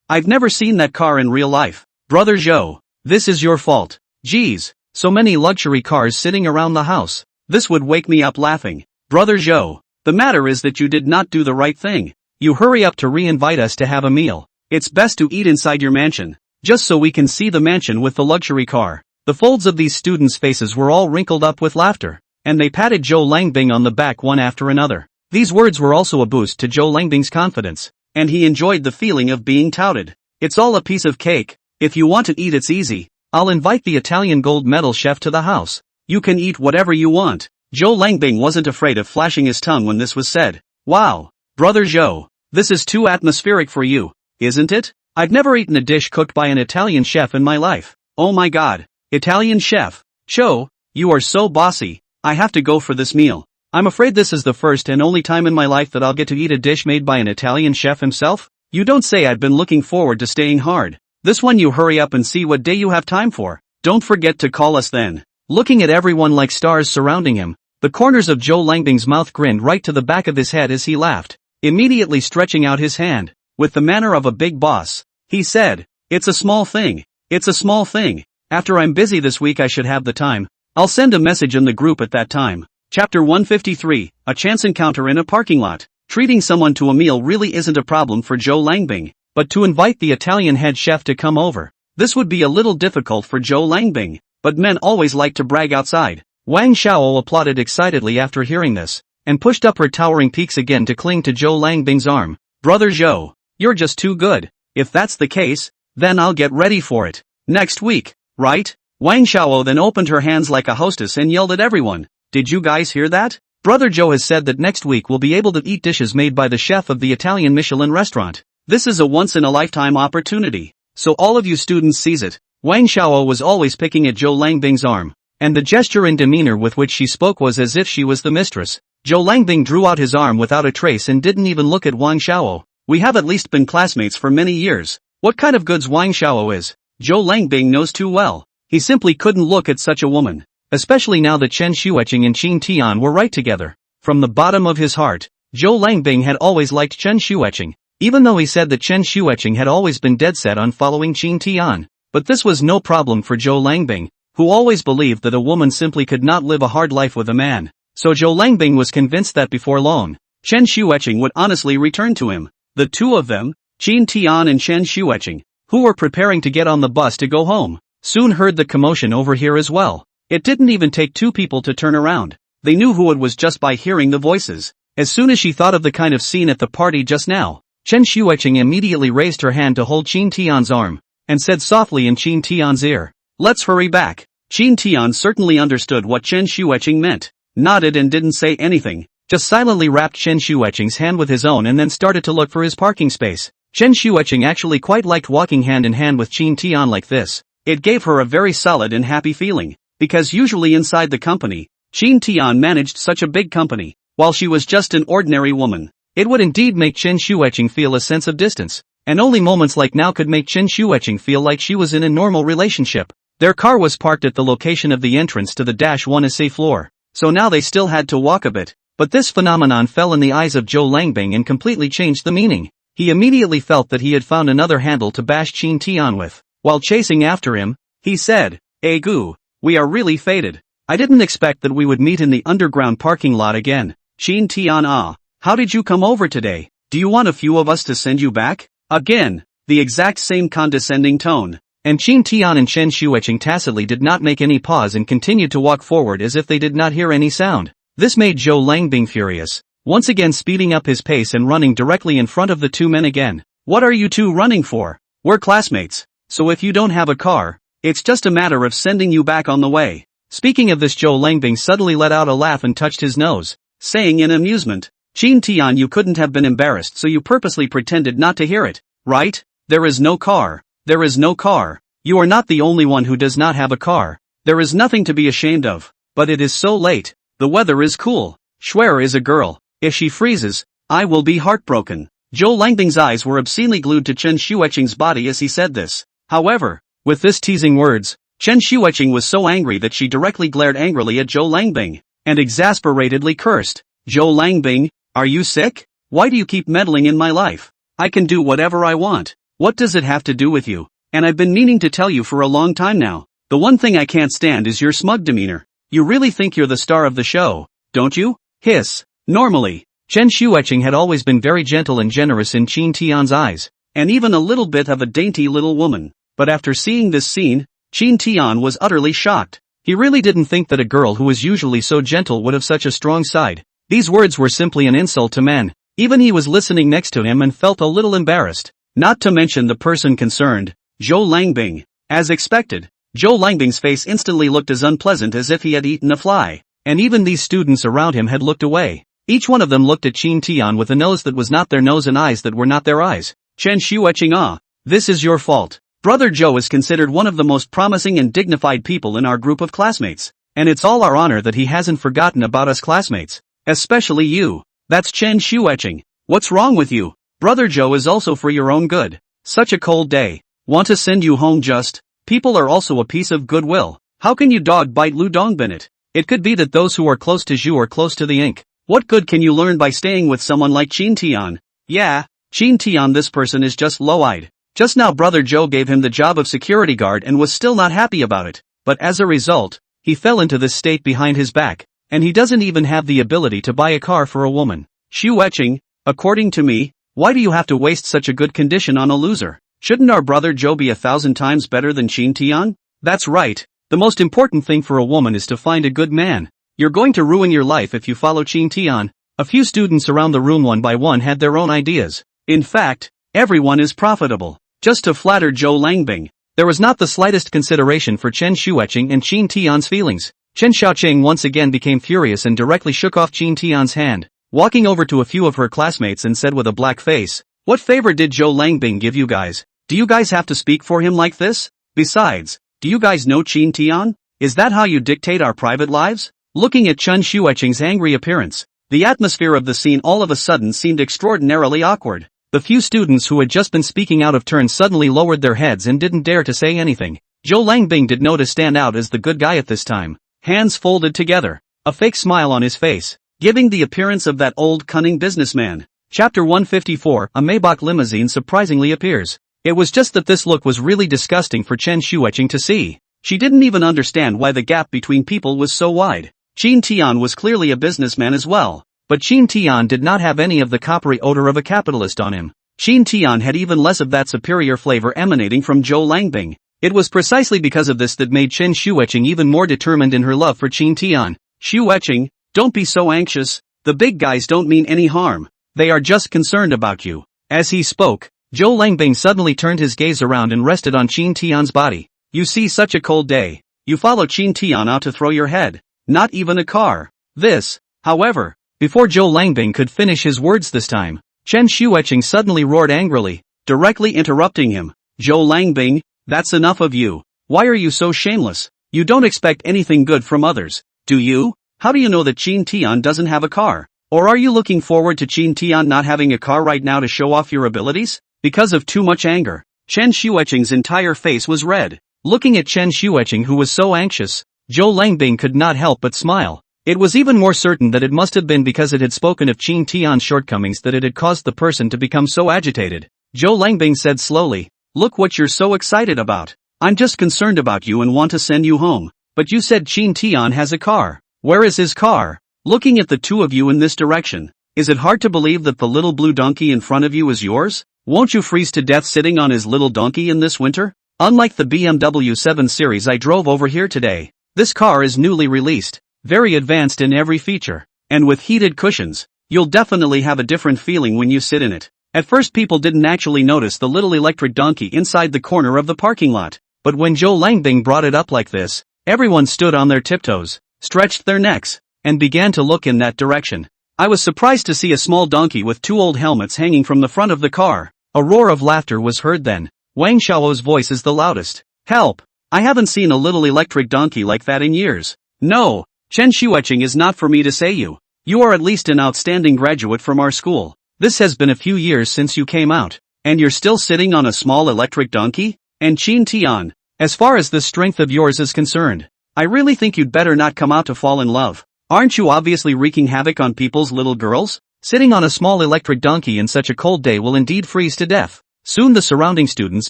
I've never seen that car in real life. "Brother Zhou, this is your fault. Geez, so many luxury cars sitting around the house. This would wake me up laughing. Brother Zhou, the matter is that you did not do the right thing. You hurry up to re-invite us to have a meal. It's best to eat inside your mansion, just so we can see the mansion with the luxury car." The folds of these students' faces were all wrinkled up with laughter, and they patted Zhou Langbing on the back one after another. These words were also a boost to Zhou Langbing's confidence, and he enjoyed the feeling of being touted. "It's all a piece of cake. If you want to eat, it's easy. I'll invite the Italian gold medal chef to the house. You can eat whatever you want." Zhou Langbing wasn't afraid of flashing his tongue when this was said. "Wow, Brother Zhou, this is too atmospheric for you, isn't it? I've never eaten a dish cooked by an Italian chef in my life. Oh my god, Italian chef. Cho, you are so bossy. I have to go for this meal. I'm afraid this is the first and only time in my life that I'll get to eat a dish made by an Italian chef himself. You don't say. I've been looking forward to staying hard. This one you hurry up and see what day you have time for. Don't forget to call us then." Looking at everyone like stars surrounding him, the corners of Zhou Langbing's mouth grinned right to the back of his head as he laughed, immediately stretching out his hand. With the manner of a big boss, he said, "It's a small thing. It's a small thing. After I'm busy this week I should have the time. I'll send a message in the group at that time." Chapter 153, A Chance Encounter in a Parking Lot. Treating someone to a meal really isn't a problem for Zhou Langbing, but to invite the Italian head chef to come over, this would be a little difficult for Zhou Langbing, but men always like to brag outside. Wang Xiao applauded excitedly after hearing this, and pushed up her towering peaks again to cling to Zhou Langbing's arm. "Brother Zhou, you're just too good. If that's the case, then I'll get ready for it. Next week, right?" Wang Xiao then opened her hands like a hostess and yelled at everyone. "Did you guys hear that? Brother Zhou has said that next week we'll be able to eat dishes made by the chef of the Italian Michelin restaurant. This is a once-in-a-lifetime opportunity, so all of you students seize it." Wang Xiao was always picking at Zhou Langbing's arm, and the gesture and demeanor with which she spoke was as if she was the mistress. Zhou Langbing drew out his arm without a trace and didn't even look at Wang Xiao. "We have at least been classmates for many years. What kind of goods Wang Xiao is, Zhou Langbing knows too well. He simply couldn't look at such a woman, especially now that Chen Xueqing and Qin Tian were right together. From the bottom of his heart, Zhou Langbing had always liked Chen Xueqing, even though he said that Chen Xueqing had always been dead set on following Qin Tian. But this was no problem for Zhou Langbing, who always believed that a woman simply could not live a hard life with a man. So Zhou Langbing was convinced that before long, Chen Xueqing would honestly return to him. The two of them, Qin Tian and Chen Xueqing, who were preparing to get on the bus to go home, soon heard the commotion over here as well. It didn't even take two people to turn around. They knew who it was just by hearing the voices. As soon as she thought of the kind of scene at the party just now, Chen Xueqing immediately raised her hand to hold Qin Tian's arm, and said softly in Qin Tian's ear, "Let's hurry back." Qin Tian certainly understood what Chen Xueqing meant, nodded and didn't say anything, just silently wrapped Chen Xueqing's hand with his own and then started to look for his parking space. Chen Xueqing actually quite liked walking hand in hand with Qin Tian like this. It gave her a very solid and happy feeling, because usually inside the company, Chen Tian managed such a big company, while she was just an ordinary woman. It would indeed make Chen Shueqing feel a sense of distance, and only moments like now could make Chen Shueqing feel like she was in a normal relationship. Their car was parked at the location of the entrance to the -1 essay floor, so now they still had to walk a bit, but this phenomenon fell in the eyes of Zhou Langbing and completely changed the meaning. He immediately felt that he had found another handle to bash Chen Tian with. While chasing after him, he said, "Gu, we are really fated. I didn't expect that we would meet in the underground parking lot again. Chen Tian how did you come over today? Do you want a few of us to send you back?" Again, the exact same condescending tone. And Chen Tian and Chen Shueqing tacitly did not make any pause and continued to walk forward as if they did not hear any sound. This made Zhou Langbing furious, once again speeding up his pace and running directly in front of the two men again. "What are you two running for? We're classmates, so if you don't have a car, it's just a matter of sending you back on the way." Speaking of this, Zhou Langbing suddenly let out a laugh and touched his nose, saying in amusement, "Chen Tian, you couldn't have been embarrassed, so you purposely pretended not to hear it, right? There is no car. There is no car. You are not the only one who does not have a car. There is nothing to be ashamed of. But it is so late. The weather is cool. Schwer is a girl. If she freezes, I will be heartbroken." Zhou Langbing's eyes were obscenely glued to Chen Shueqing's body as he said this. However, with this teasing words, Chen Shueqing was so angry that she directly glared angrily at Zhou Langbing, and exasperatedly cursed. "Zhou Langbing, are you sick? Why do you keep meddling in my life? I can do whatever I want. What does it have to do with you? And I've been meaning to tell you for a long time now. The one thing I can't stand is your smug demeanor. You really think you're the star of the show, don't you?" Hiss. Normally, Chen Shueqing had always been very gentle and generous in Chen Tian's eyes, and even a little bit of a dainty little woman. But after seeing this scene, Chen Tian was utterly shocked. He really didn't think that a girl who was usually so gentle would have such a strong side. These words were simply an insult to men. Even he was listening next to him and felt a little embarrassed. Not to mention the person concerned, Zhou Langbing. As expected, Zhou Langbing's face instantly looked as unpleasant as if he had eaten a fly, and even these students around him had looked away. Each one of them looked at Chen Tian with a nose that was not their nose and eyes that were not their eyes. "Chen Shueqing, this is your fault. Brother Zhou is considered one of the most promising and dignified people in our group of classmates, and it's all our honor that he hasn't forgotten about us classmates. Especially you. That's Chen Shueqing. What's wrong with you? Brother Zhou is also for your own good. Such a cold day. Want to send you home just? People are also a piece of goodwill. How can you dog bite Lu Dongbin it? It could be that those who are close to Zhu are close to the ink. What good can you learn by staying with someone like Chen Tian? Yeah, Chen Tian, this person is just low-eyed. Just now Brother Zhou gave him the job of security guard and was still not happy about it, but as a result, he fell into this state behind his back, and he doesn't even have the ability to buy a car for a woman. Shueqing, according to me, why do you have to waste such a good condition on a loser? Shouldn't our Brother Zhou be 1,000 times better than Chen Tian? That's right. The most important thing for a woman is to find a good man. You're going to ruin your life if you follow Chen Tian. A few students around the room one by one had their own ideas. In fact, everyone is profitable. Just to flatter Zhou Langbing, there was not the slightest consideration for Chen Shueqing and Chen Tian's feelings. Chen Xiaoqing once again became furious and directly shook off Chen Tian's hand, walking over to a few of her classmates and said with a black face, "What favor did Zhou Langbing give you guys? Do you guys have to speak for him like this? Besides, do you guys know Chen Tian? Is that how you dictate our private lives?" Looking at Chen Shueqing's angry appearance, the atmosphere of the scene all of a sudden seemed extraordinarily awkward. The few students who had just been speaking out of turn suddenly lowered their heads and didn't dare to say anything. Zhou Langbing did know to stand out as the good guy at this time, hands folded together, a fake smile on his face, giving the appearance of that old cunning businessman. Chapter 154, a Maybach limousine surprisingly appears. It was just that this look was really disgusting for Chen Shueqing to see. She didn't even understand why the gap between people was so wide. Chen Tian was clearly a businessman as well, but Chen Tian did not have any of the coppery odor of a capitalist on him. Chen Tian had even less of that superior flavor emanating from Zhou Langbing. It was precisely because of this that made Chen Shueqing even more determined in her love for Chen Tian. "Shueqing, don't be so anxious. The big guys don't mean any harm. They are just concerned about you." As he spoke, Zhou Langbing suddenly turned his gaze around and rested on Chen Tian's body. "You see, such a cold day. You follow Chen Tian out to throw your head. Not even a car. This, however." Before Zhou Langbing could finish his words this time, Chen Shueqing suddenly roared angrily, directly interrupting him. "Zhou Langbing, that's enough of you. Why are you so shameless? You don't expect anything good from others, do you? How do you know that Chin Tian doesn't have a car? Or are you looking forward to Chin Tian not having a car right now to show off your abilities? Because of too much anger, Chen Xueqing's entire face was red. Looking at Chen Xueqing, who was so anxious, Zhou Langbing could not help but smile. It was even more certain that it must have been because it had spoken of Chin Tian's shortcomings that it had caused the person to become so agitated. Zhou Langbing said slowly, "Look what you're so excited about. I'm just concerned about you and want to send you home. But you said Chin Tian has a car. Where is his car?" Looking at the two of you in this direction, is it hard to believe that the little blue donkey in front of you is yours? Won't you freeze to death sitting on his little donkey in this winter? Unlike the BMW 7 Series I drove over here today, this car is newly released, very advanced in every feature, and with heated cushions. You'll definitely have a different feeling when you sit in it. At first people didn't actually notice the little electric donkey inside the corner of the parking lot, but when Zhou Langbing brought it up like this, everyone stood on their tiptoes, stretched their necks, and began to look in that direction. I was surprised to see a small donkey with two old helmets hanging from the front of the car. A roar of laughter was heard then. Wang Xiao's voice is the loudest. "Help! I haven't seen a little electric donkey like that in years. No, Chen Xueqing is not for me to say you. You are at least an outstanding graduate from our school. This has been a few years since you came out, and you're still sitting on a small electric donkey? And Chin Tian, as far as the strength of yours is concerned, I really think you'd better not come out to fall in love. Aren't you obviously wreaking havoc on people's little girls? Sitting on a small electric donkey in such a cold day will indeed freeze to death." Soon the surrounding students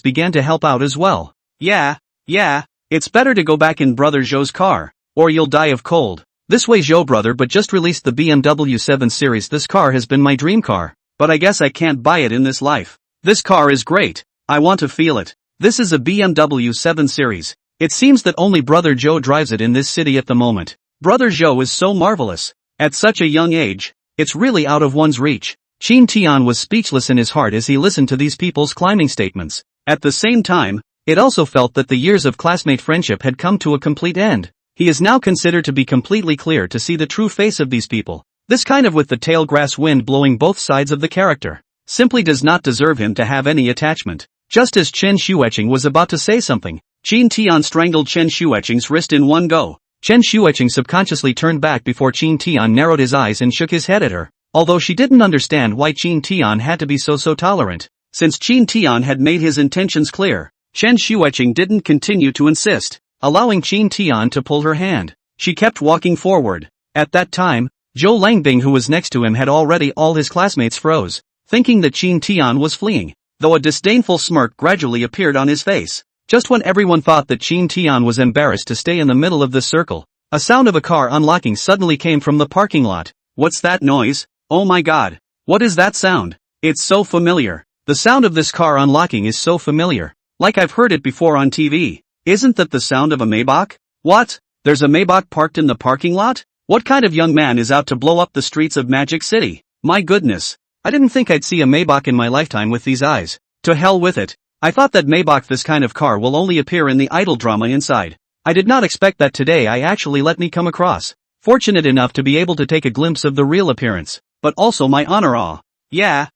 began to help out as well. Yeah, it's better to go back in Brother Zhou's car, or you'll die of cold. This way Zhou brother but just released the BMW 7 Series. This car has been my dream car, but I guess I can't buy it in this life. This car is great, I want to feel it. This is a BMW 7 Series. It seems that only Brother Zhou drives it in this city at the moment. Brother Zhou is so marvelous. At such a young age, it's really out of one's reach. Chin Tian was speechless in his heart as he listened to these people's climbing statements. At the same time, it also felt that the years of classmate friendship had come to a complete end. He is now considered to be completely clear to see the true face of these people. This kind of with the tail grass wind blowing both sides of the character simply does not deserve him to have any attachment. Just as Chen Xueqing was about to say something, Chin Tian strangled Chen Xueqing's wrist in one go. Chen Xueqing subconsciously turned back before Chin Tian narrowed his eyes and shook his head at her. Although she didn't understand why Chin Tian had to be so tolerant, since Chin Tian had made his intentions clear, Chen Xueqing didn't continue to insist, allowing Chin Tian to pull her hand. She kept walking forward. At that time, Zhou Langbing, who was next to him, had already all his classmates froze, thinking that Chin Tian was fleeing, though a disdainful smirk gradually appeared on his face. Just when everyone thought that Chin Tian was embarrassed to stay in the middle of this circle, a sound of a car unlocking suddenly came from the parking lot. What's that noise? Oh my god. What is that sound? It's so familiar. The sound of this car unlocking is so familiar. Like I've heard it before on TV. Isn't that the sound of a Maybach? What? There's a Maybach parked in the parking lot? What kind of young man is out to blow up the streets of Magic City? My goodness. I didn't think I'd see a Maybach in my lifetime with these eyes. To hell with it. I thought that Maybach, this kind of car, will only appear in the idol drama inside. I did not expect that today I actually let me come across. Fortunate enough to be able to take a glimpse of the real appearance, but also my honor. Yeah,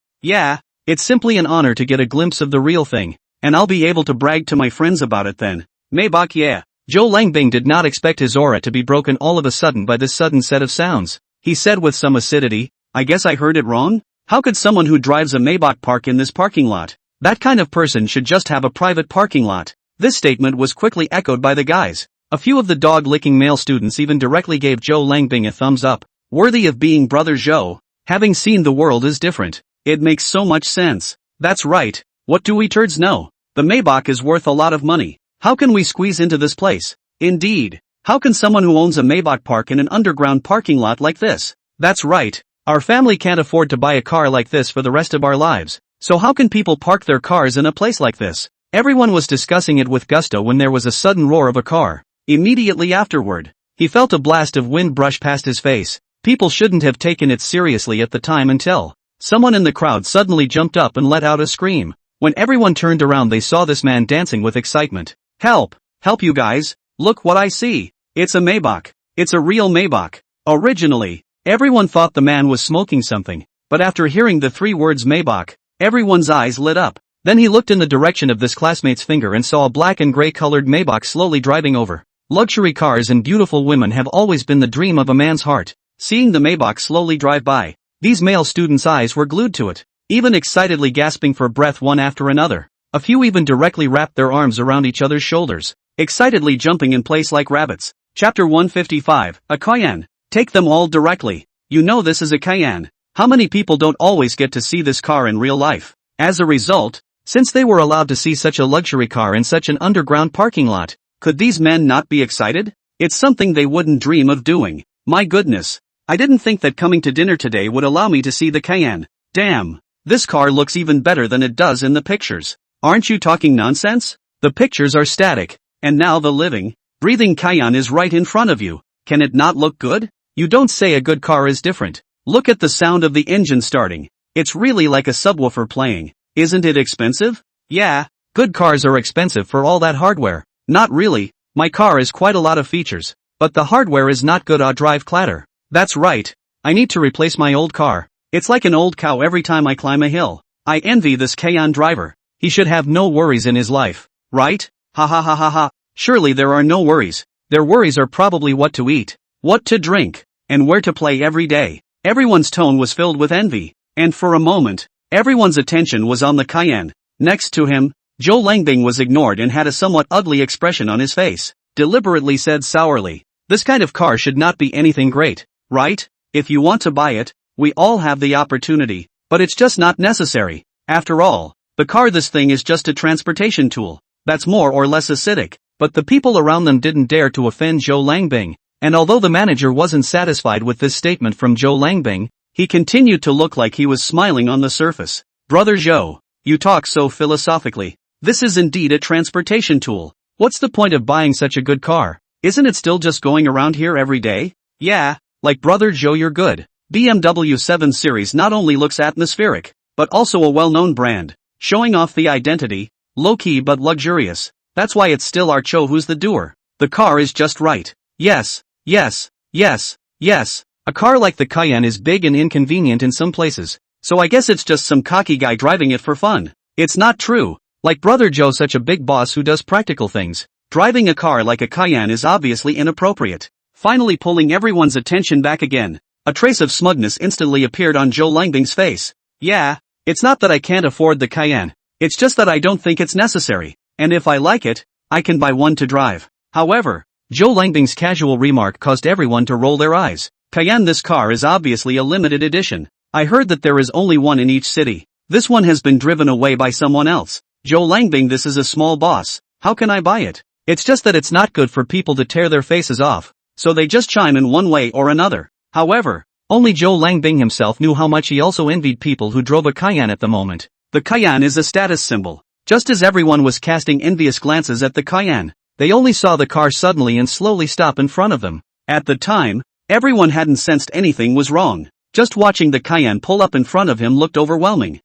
it's simply an honor to get a glimpse of the real thing, and I'll be able to brag to my friends about it then. Maybach, yeah. Zhou Langbing did not expect his aura to be broken all of a sudden by this sudden set of sounds. He said with some acidity, I guess I heard it wrong? How could someone who drives a Maybach park in this parking lot? That kind of person should just have a private parking lot. This statement was quickly echoed by the guys. A few of the dog-licking male students even directly gave Zhou Langbing a thumbs up. Worthy of being Brother Zhou. Having seen the world is different. It makes so much sense. That's right. What do we turds know? The Maybach is worth a lot of money. How can we squeeze into this place? Indeed. How can someone who owns a Maybach park in an underground parking lot like this? That's right. Our family can't afford to buy a car like this for the rest of our lives. So how can people park their cars in a place like this? Everyone was discussing it with gusto when there was a sudden roar of a car. Immediately afterward, he felt a blast of wind brush past his face. People shouldn't have taken it seriously at the time until someone in the crowd suddenly jumped up and let out a scream. When everyone turned around, they saw this man dancing with excitement. Help! Help you guys! Look what I see! It's a Maybach! It's a real Maybach! Originally, everyone thought the man was smoking something, but after hearing the three words Maybach, everyone's eyes lit up. Then he looked in the direction of this classmate's finger and saw a black and gray colored Maybach slowly driving over. Luxury cars and beautiful women have always been the dream of a man's heart. Seeing the Maybach slowly drive by, these male students' eyes were glued to it, even excitedly gasping for breath one after another. A few even directly wrapped their arms around each other's shoulders, excitedly jumping in place like rabbits. Chapter 155, a Cayenne. Take them all directly. You know this is a Cayenne. How many people don't always get to see this car in real life? As a result, since they were allowed to see such a luxury car in such an underground parking lot, could these men not be excited? It's something they wouldn't dream of doing. My goodness. I didn't think that coming to dinner today would allow me to see the Cayenne. Damn. This car looks even better than it does in the pictures. Aren't you talking nonsense? The pictures are static, and now the living, breathing Cayenne is right in front of you. Can it not look good? You don't say a good car is different. Look at the sound of the engine starting. It's really like a subwoofer playing. Isn't it expensive? Yeah, good cars are expensive for all that hardware. Not really. My car has quite a lot of features, but the hardware is not good. Drive clatter. That's right. I need to replace my old car. It's like an old cow every time I climb a hill. I envy this Cayenne driver. He should have no worries in his life, right? Ha ha ha ha ha. Surely there are no worries. Their worries are probably what to eat, what to drink, and where to play every day. Everyone's tone was filled with envy, and for a moment, everyone's attention was on the Cayenne. Next to him, Zhou Langbing was ignored and had a somewhat ugly expression on his face. Deliberately said sourly, "This kind of car should not be anything great, right? If you want to buy it, we all have the opportunity, but it's just not necessary. After all, the car, this thing is just a transportation tool that's more or less acidic." But the people around them didn't dare to offend Zhou Langbing, and although the manager wasn't satisfied with this statement from Zhou Langbing, he continued to look like he was smiling on the surface. "Brother Zhou, you talk so philosophically. This is indeed a transportation tool. What's the point of buying such a good car? Isn't it still just going around here every day?" "Yeah, like Brother Zhou, you're good. BMW 7 Series not only looks atmospheric, but also a well-known brand, showing off the identity, low-key but luxurious. That's why it's still our Cho who's the doer. The car is just right. Yes, yes, yes, yes. A car like the Cayenne is big and inconvenient in some places, so I guess it's just some cocky guy driving it for fun. It's not true. Like Brother Joe, such a big boss who does practical things. Driving a car like a Cayenne is obviously inappropriate." Finally pulling everyone's attention back again, a trace of smugness instantly appeared on Zhou Langbing's face. "Yeah, it's not that I can't afford the Cayenne. It's just that I don't think it's necessary. And if I like it, I can buy one to drive." However, Zhou Langbing's casual remark caused everyone to roll their eyes. "Cayenne, this car is obviously a limited edition. I heard that there is only one in each city. This one has been driven away by someone else. Zhou Langbing, this is a small boss. How can I buy it? It's just that it's not good for people to tear their faces off, so they just chime in one way or another." However, only Zhou Langbing himself knew how much he also envied people who drove a Cayenne at the moment. The Cayenne is a status symbol. Just as everyone was casting envious glances at the Cayenne, they only saw the car suddenly and slowly stop in front of them. At the time, everyone hadn't sensed anything was wrong. Just watching the Cayenne pull up in front of him looked overwhelming.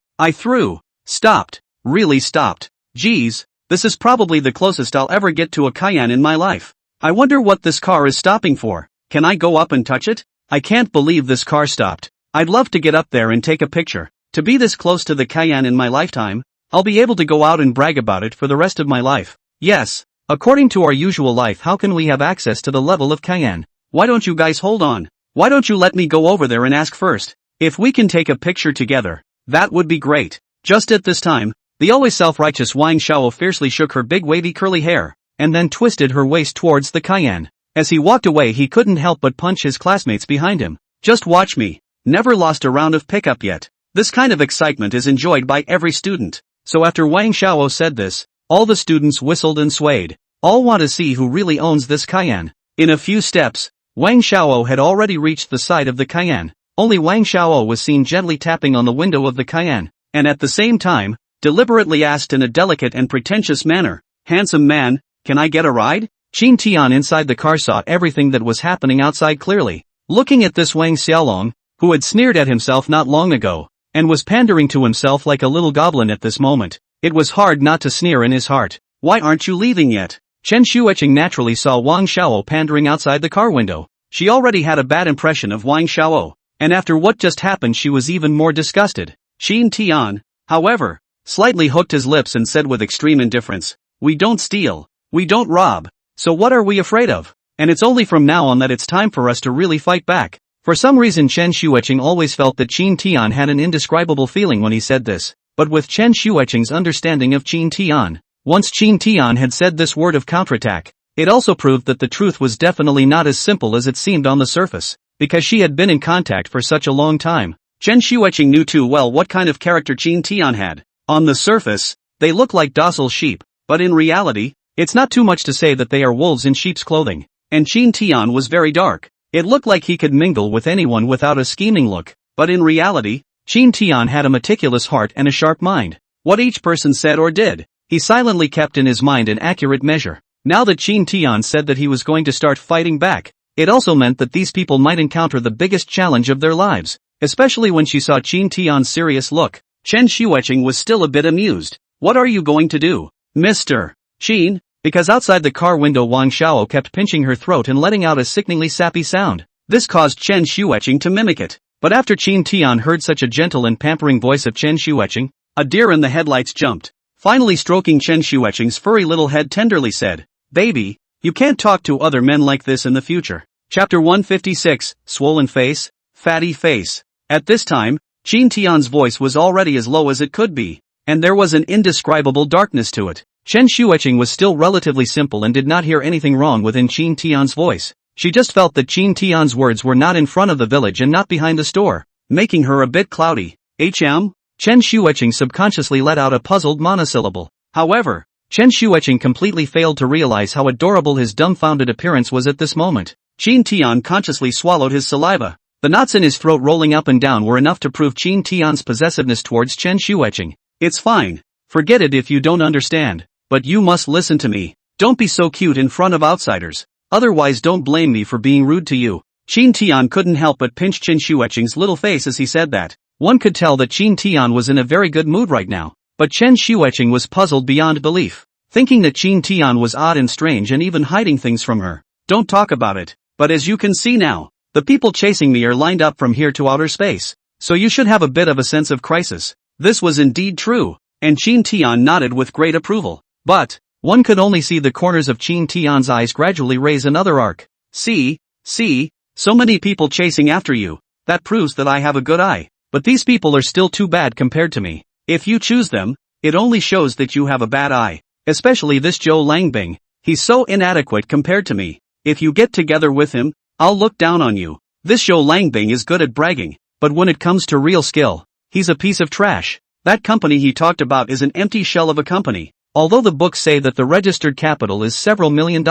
Stopped. Really stopped. Geez, this is probably the closest I'll ever get to a Cayenne in my life. I wonder what this car is stopping for. Can I go up and touch it? I can't believe this car stopped. I'd love to get up there and take a picture. To be this close to the Cayenne in my lifetime, I'll be able to go out and brag about it for the rest of my life. Yes, according to our usual life, how can we have access to the level of Cayenne? Why don't you guys hold on? Why don't you let me go over there and ask first? If we can take a picture together, that would be great." Just at this time, the always self-righteous Wang Xiao fiercely shook her big wavy curly hair, and then twisted her waist towards the Cayenne. As he walked away, he couldn't help but punch his classmates behind him. "Just watch me. Never lost a round of pickup yet." This kind of excitement is enjoyed by every student. So after Wang Xiao said this, all the students whistled and swayed. All want to see who really owns this Cayenne. In a few steps, Wang Xiao had already reached the side of the Cayenne. Only Wang Xiao was seen gently tapping on the window of the Cayenne, and at the same time, deliberately asked in a delicate and pretentious manner, "Handsome man, can I get a ride?" Qin Tian inside the car saw everything that was happening outside clearly. Looking at this Wang Xiaolong, who had sneered at himself not long ago, and was pandering to himself like a little goblin at this moment, it was hard not to sneer in his heart. "Why aren't you leaving yet?" Chen Shuiqing naturally saw Wang Xiao pandering outside the car window. She already had a bad impression of Wang Xiao, and after what just happened she was even more disgusted. Qin Tian, however, slightly hooked his lips and said with extreme indifference, "We don't steal. We don't rob. So what are we afraid of? And it's only from now on that it's time for us to really fight back." For some reason Chen Shuiqing always felt that Qin Tian had an indescribable feeling when he said this, but with Chen Shuiqing's understanding of Qin Tian, once Qin Tian had said this word of counterattack, it also proved that the truth was definitely not as simple as it seemed on the surface, because she had been in contact for such a long time. Chen Shuiqing knew too well what kind of character Qin Tian had. On the surface, they look like docile sheep, but in reality, it's not too much to say that they are wolves in sheep's clothing. And Qin Tian was very dark. It looked like he could mingle with anyone without a scheming look, but in reality, Qin Tian had a meticulous heart and a sharp mind. What each person said or did, he silently kept in his mind in accurate measure. Now that Qin Tian said that he was going to start fighting back, it also meant that these people might encounter the biggest challenge of their lives, especially when she saw Qin Tian's serious look. Chen Shuiqing was still a bit amused. "What are you going to do, Mr. Qin?" Because outside the car window Wang Xiao kept pinching her throat and letting out a sickeningly sappy sound. This caused Chen Shuiqing to mimic it. But after Qin Tian heard such a gentle and pampering voice of Chen Shuiqing, a deer in the headlights jumped. Finally stroking Chen Shuiqing's furry little head tenderly said, "Baby, you can't talk to other men like this in the future." Chapter 156, Swollen Face, Fatty Face. At this time, Qin Tian's voice was already as low as it could be, and there was an indescribable darkness to it. Chen Shuiqing was still relatively simple and did not hear anything wrong within Qin Tian's voice. She just felt that Qin Tian's words were not in front of the village and not behind the store, making her a bit cloudy. "HM?" Chen Shuiqing subconsciously let out a puzzled monosyllable. However, Chen Shuiqing completely failed to realize how adorable his dumbfounded appearance was at this moment. Qin Tian consciously swallowed his saliva. The knots in his throat rolling up and down were enough to prove Qin Tian's possessiveness towards Chen Shuiqing. "It's fine. Forget it if you don't understand. But you must listen to me. Don't be so cute in front of outsiders. Otherwise don't blame me for being rude to you." Qin Tian couldn't help but pinch Chen Shuiqing's little face as he said that. One could tell that Qin Tian was in a very good mood right now. But Chen Shuiqing was puzzled beyond belief, thinking that Qin Tian was odd and strange and even hiding things from her. "Don't talk about it. But as you can see now, the people chasing me are lined up from here to outer space. So you should have a bit of a sense of crisis." This was indeed true, and Qin Tian nodded with great approval. But, one could only see the corners of Qin Tian's eyes gradually raise another arc. See, so many people chasing after you. That proves that I have a good eye. But these people are still too bad compared to me. If you choose them, it only shows that you have a bad eye. Especially this Zhou Langbing. He's so inadequate compared to me. If you get together with him, I'll look down on you. This Zhou Langbing is good at bragging, but when it comes to real skill, he's a piece of trash. That company he talked about is an empty shell of a company. Although the books say that the registered capital is several $million,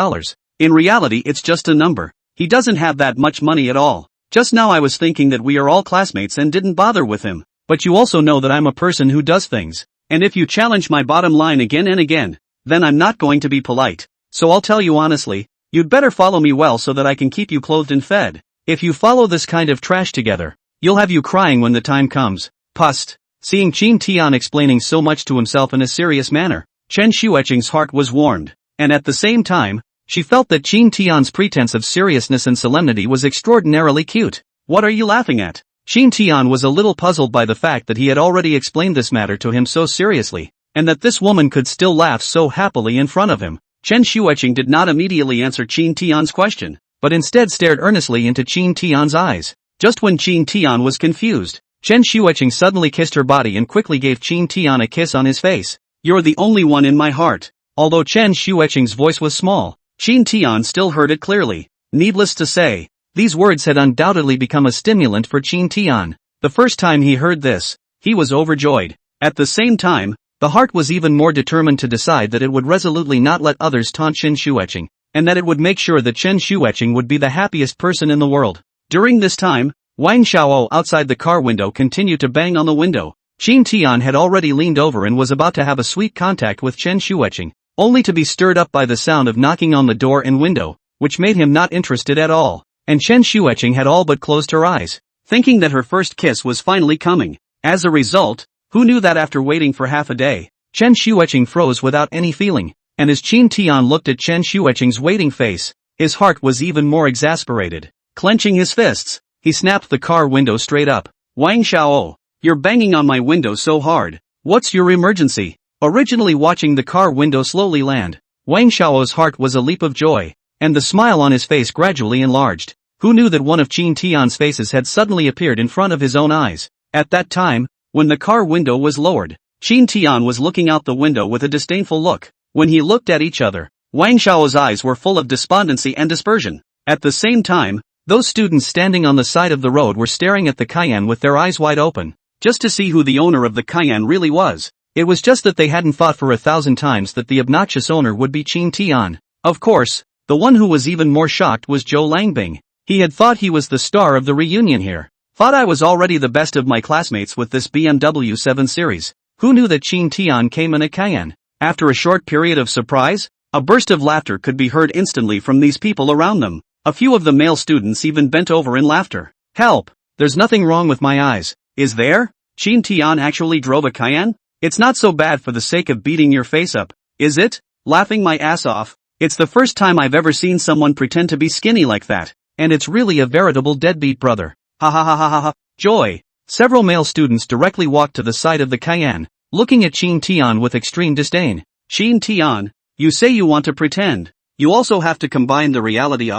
in reality it's just a number. He doesn't have that much money at all. Just now I was thinking that we are all classmates and didn't bother with him. But you also know that I'm a person who does things. And if you challenge my bottom line again and again, then I'm not going to be polite. So I'll tell you honestly, you'd better follow me well so that I can keep you clothed and fed. If you follow this kind of trash together, you'll have you crying when the time comes. Pust. Seeing Qin Tian explaining so much to himself in a serious manner, Chen Shuiqing's heart was warmed, and at the same time, she felt that Qin Tian's pretense of seriousness and solemnity was extraordinarily cute. "What are you laughing at?" Qin Tian was a little puzzled by the fact that he had already explained this matter to him so seriously, and that this woman could still laugh so happily in front of him. Chen Shuiqing did not immediately answer Qin Tian's question, but instead stared earnestly into Qin Tian's eyes. Just when Qin Tian was confused, Chen Shuiqing suddenly kissed her body and quickly gave Qin Tian a kiss on his face. "You're the only one in my heart." Although Chen Shuiqing's voice was small, Qin Tian still heard it clearly. Needless to say, these words had undoubtedly become a stimulant for Qin Tian. The first time he heard this, he was overjoyed. At the same time, the heart was even more determined to decide that it would resolutely not let others taunt Chen Shuiqing, and that it would make sure that Chen Shuiqing would be the happiest person in the world. During this time, Wang Xiao outside the car window continued to bang on the window. Qin Tian had already leaned over and was about to have a sweet contact with Chen Shuiqing, only to be stirred up by the sound of knocking on the door and window, which made him not interested at all, and Chen Shuiqing had all but closed her eyes, thinking that her first kiss was finally coming. As a result, who knew that after waiting for half a day, Chen Shuiqing froze without any feeling, and as Qin Tian looked at Chen Shuiqing's waiting face, his heart was even more exasperated. Clenching his fists, he snapped the car window straight up. "Wang Xiao, you're banging on my window so hard. What's your emergency? Originally watching the car window slowly land, Wang Xiao's heart was a leap of joy, and the smile on his face gradually enlarged. Who knew that one of Qin Tian's faces had suddenly appeared in front of his own eyes? At that time, when the car window was lowered, Qin Tian was looking out the window with a disdainful look. When he looked at each other, Wang Xiao's eyes were full of despondency and dispersion. At the same time, those students standing on the side of the road were staring at the Cayenne with their eyes wide open, just to see who the owner of the Cayenne really was. It was just that they hadn't thought for 1,000 times that the obnoxious owner would be Qin Tian. Of course, the one who was even more shocked was Zhou Langbing. He had thought he was the star of the reunion here. Thought I was already the best of my classmates with this BMW 7 Series. Who knew that Qin Tian came in a Cayenne? After a short period of surprise, a burst of laughter could be heard instantly from these people around them. A few of the male students even bent over in laughter. Help! There's nothing wrong with my eyes. Is there? Qin Tian actually drove a Cayenne? It's not so bad for the sake of beating your face up, is it? Laughing my ass off. It's the first time I've ever seen someone pretend to be skinny like that, and it's really a veritable deadbeat brother. Ha ha ha ha ha ha. Joy! Several male students directly walked to the side of the Cayenne, looking at Qin Tian with extreme disdain. Qin Tian, you say you want to pretend. You also have to combine the reality.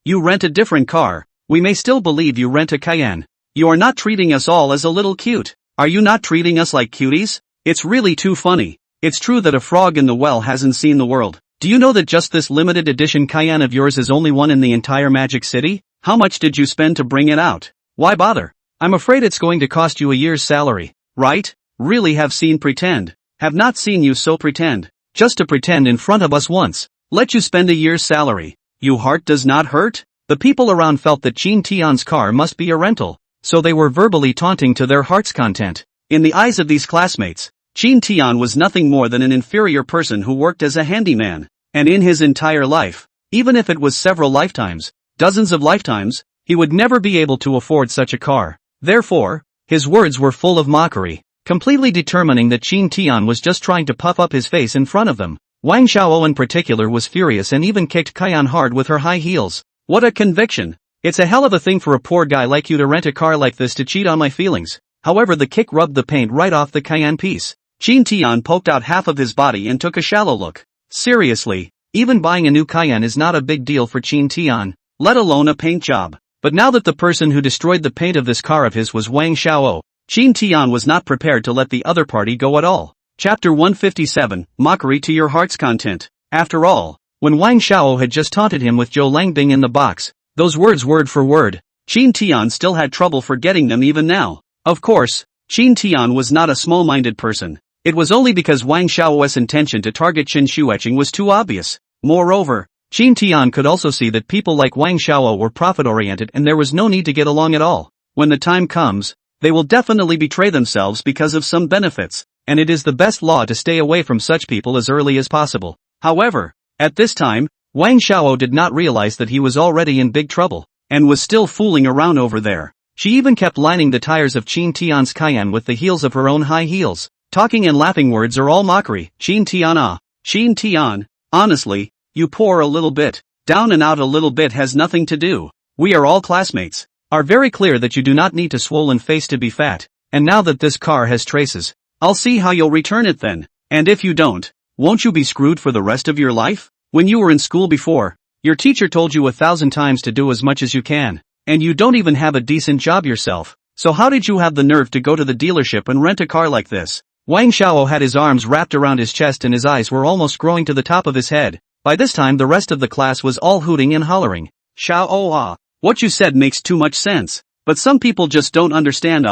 You rent a different car. We may still believe you rent a Cayenne. You are not treating us all as a little cute. Are you not treating us like cuties? It's really too funny. It's true that a frog in the well hasn't seen the world. Do you know that just this limited edition Cayenne of yours is only one in the entire Magic City? How much did you spend to bring it out? Why bother? I'm afraid it's going to cost you a year's salary, right? Really have seen pretend. Have not seen you so pretend. Just to pretend in front of us once. Let you spend a year's salary. You heart does not hurt? The people around felt that Qin Tian's car must be a rental, so they were verbally taunting to their heart's content. In the eyes of these classmates, Qin Tian was nothing more than an inferior person who worked as a handyman, and in his entire life, even if it was several lifetimes, dozens of lifetimes, he would never be able to afford such a car. Therefore, his words were full of mockery, completely determining that Qin Tian was just trying to puff up his face in front of them. Wang Xiao in particular was furious and even kicked Cayenne hard with her high heels. What a conviction! It's a hell of a thing for a poor guy like you to rent a car like this to cheat on my feelings. However, the kick rubbed the paint right off the Cayenne piece. Qin Tian poked out half of his body and took a shallow look. Seriously, even buying a new Cayenne is not a big deal for Qin Tian, let alone a paint job. But now that the person who destroyed the paint of this car of his was Wang Xiao, Qin Tian was not prepared to let the other party go at all. Chapter 157, Mockery to Your Heart's Content. After all, when Wang Xiao had just taunted him with Zhou Langbing in the box, those words word for word, Qin Tian still had trouble forgetting them even now. Of course, Qin Tian was not a small-minded person. It was only because Wang Xiao's intention to target Qin Shuecheng was too obvious. Moreover, Qin Tian could also see that people like Wang Xiao were profit-oriented and there was no need to get along at all. When the time comes, they will definitely betray themselves because of some benefits, and it is the best law to stay away from such people as early as possible. However, at this time, Wang Xiao did not realize that he was already in big trouble, and was still fooling around over there. She even kept lining the tires of Qin Tian's Cayenne with the heels of her own high heels. Talking and laughing words are all mockery. Qin Tian Qin Tian, honestly, you pour a little bit, down and out a little bit has nothing to do. We are all classmates. Are very clear that you do not need a swollen face to be fat, and now that this car has traces, I'll see how you'll return it then. And if you don't, won't you be screwed for the rest of your life? When you were in school before, your teacher told you 1,000 times to do as much as you can, and you don't even have a decent job yourself. So how did you have the nerve to go to the dealership and rent a car like this? Wang Xiao had his arms wrapped around his chest and his eyes were almost growing to the top of his head. By this time the rest of the class was all hooting and hollering. Xiao what you said makes too much sense. But some people just don't understand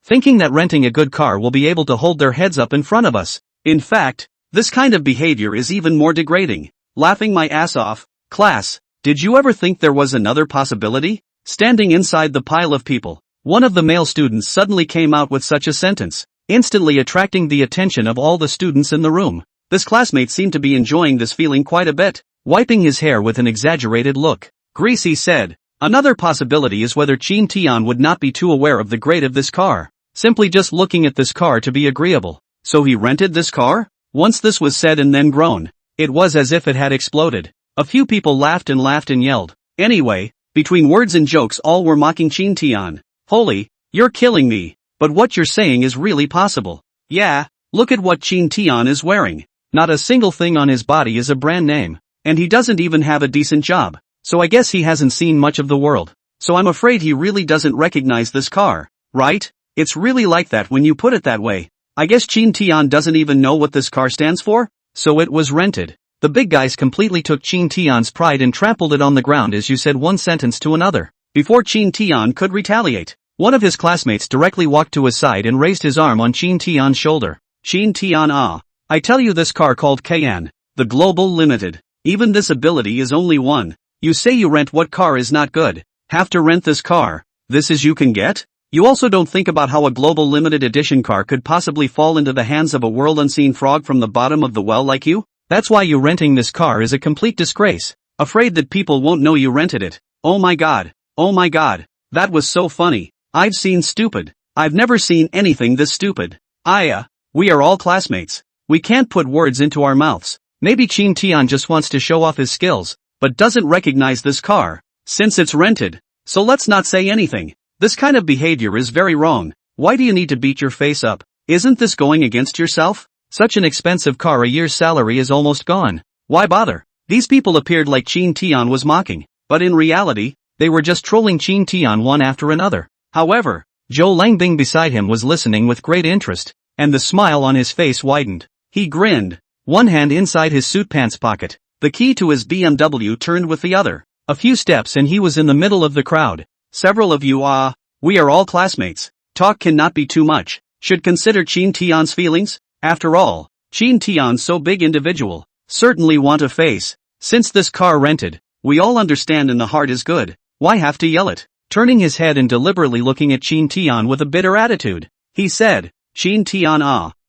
thinking that renting a good car will be able to hold their heads up in front of us. In fact, this kind of behavior is even more degrading. Laughing my ass off. Class, did you ever think there was another possibility? Standing inside the pile of people, one of the male students suddenly came out with such a sentence, instantly attracting the attention of all the students in the room. This classmate seemed to be enjoying this feeling quite a bit, wiping his hair with an exaggerated look. Greasy said, another possibility is whether Qin Tian would not be too aware of the grade of this car, simply just looking at this car to be agreeable. So he rented this car? Once this was said and then grown, it was as if it had exploded. A few people laughed and yelled. Anyway, between words and jokes all were mocking Qin Tian. Holy, you're killing me. But what you're saying is really possible. Yeah, Look at what Chin Tian is wearing. Not a single thing on his body is a brand name. And he doesn't even have a decent job. So I guess he hasn't seen much of the world. So I'm afraid he really doesn't recognize this car, right? It's really like that when you put it that way. I guess Chin Tian doesn't even know what this car stands for? So it was rented. The big guys completely took Chin Tian's pride and trampled it on the ground as you said one sentence to another. Before Chin Tian could retaliate, one of his classmates directly walked to his side and raised his arm on Chin Tian's shoulder. Chin Tian, I tell you, this car called Cayenne, the Global Limited. Even this ability is only one. You say you rent what car is not good. Have to rent this car. This is you can get? You also don't think about how a global limited edition car could possibly fall into the hands of a world unseen frog from the bottom of the well like you? That's why you renting this car is a complete disgrace. Afraid that people won't know you rented it. Oh my god. Oh my god. That was so funny. I've seen stupid. I've never seen anything this stupid. We are all classmates. We can't put words into our mouths. Maybe Chin Tian just wants to show off his skills, but doesn't recognize this car, since it's rented. So let's not say anything. This kind of behavior is very wrong. Why do you need to beat your face up? Isn't this going against yourself? Such an expensive car, a year's salary is almost gone. Why bother? These people appeared like Chin Tian was mocking, but in reality, they were just trolling Chin Tian one after another. However, Zhou Langbing beside him was listening with great interest, and the smile on his face widened. He grinned, one hand inside his suit pants pocket. The key to his BMW turned with the other. A few steps and he was in the middle of the crowd. Several of you, we are all classmates. Talk cannot be too much. Should consider Chin Tian's feelings. After all, Chin Tian's so big individual. Certainly want a face. Since this car rented, we all understand and the heart is good. Why have to yell it? Turning his head and deliberately looking at Chin Tian with a bitter attitude, he said, Chin Tian,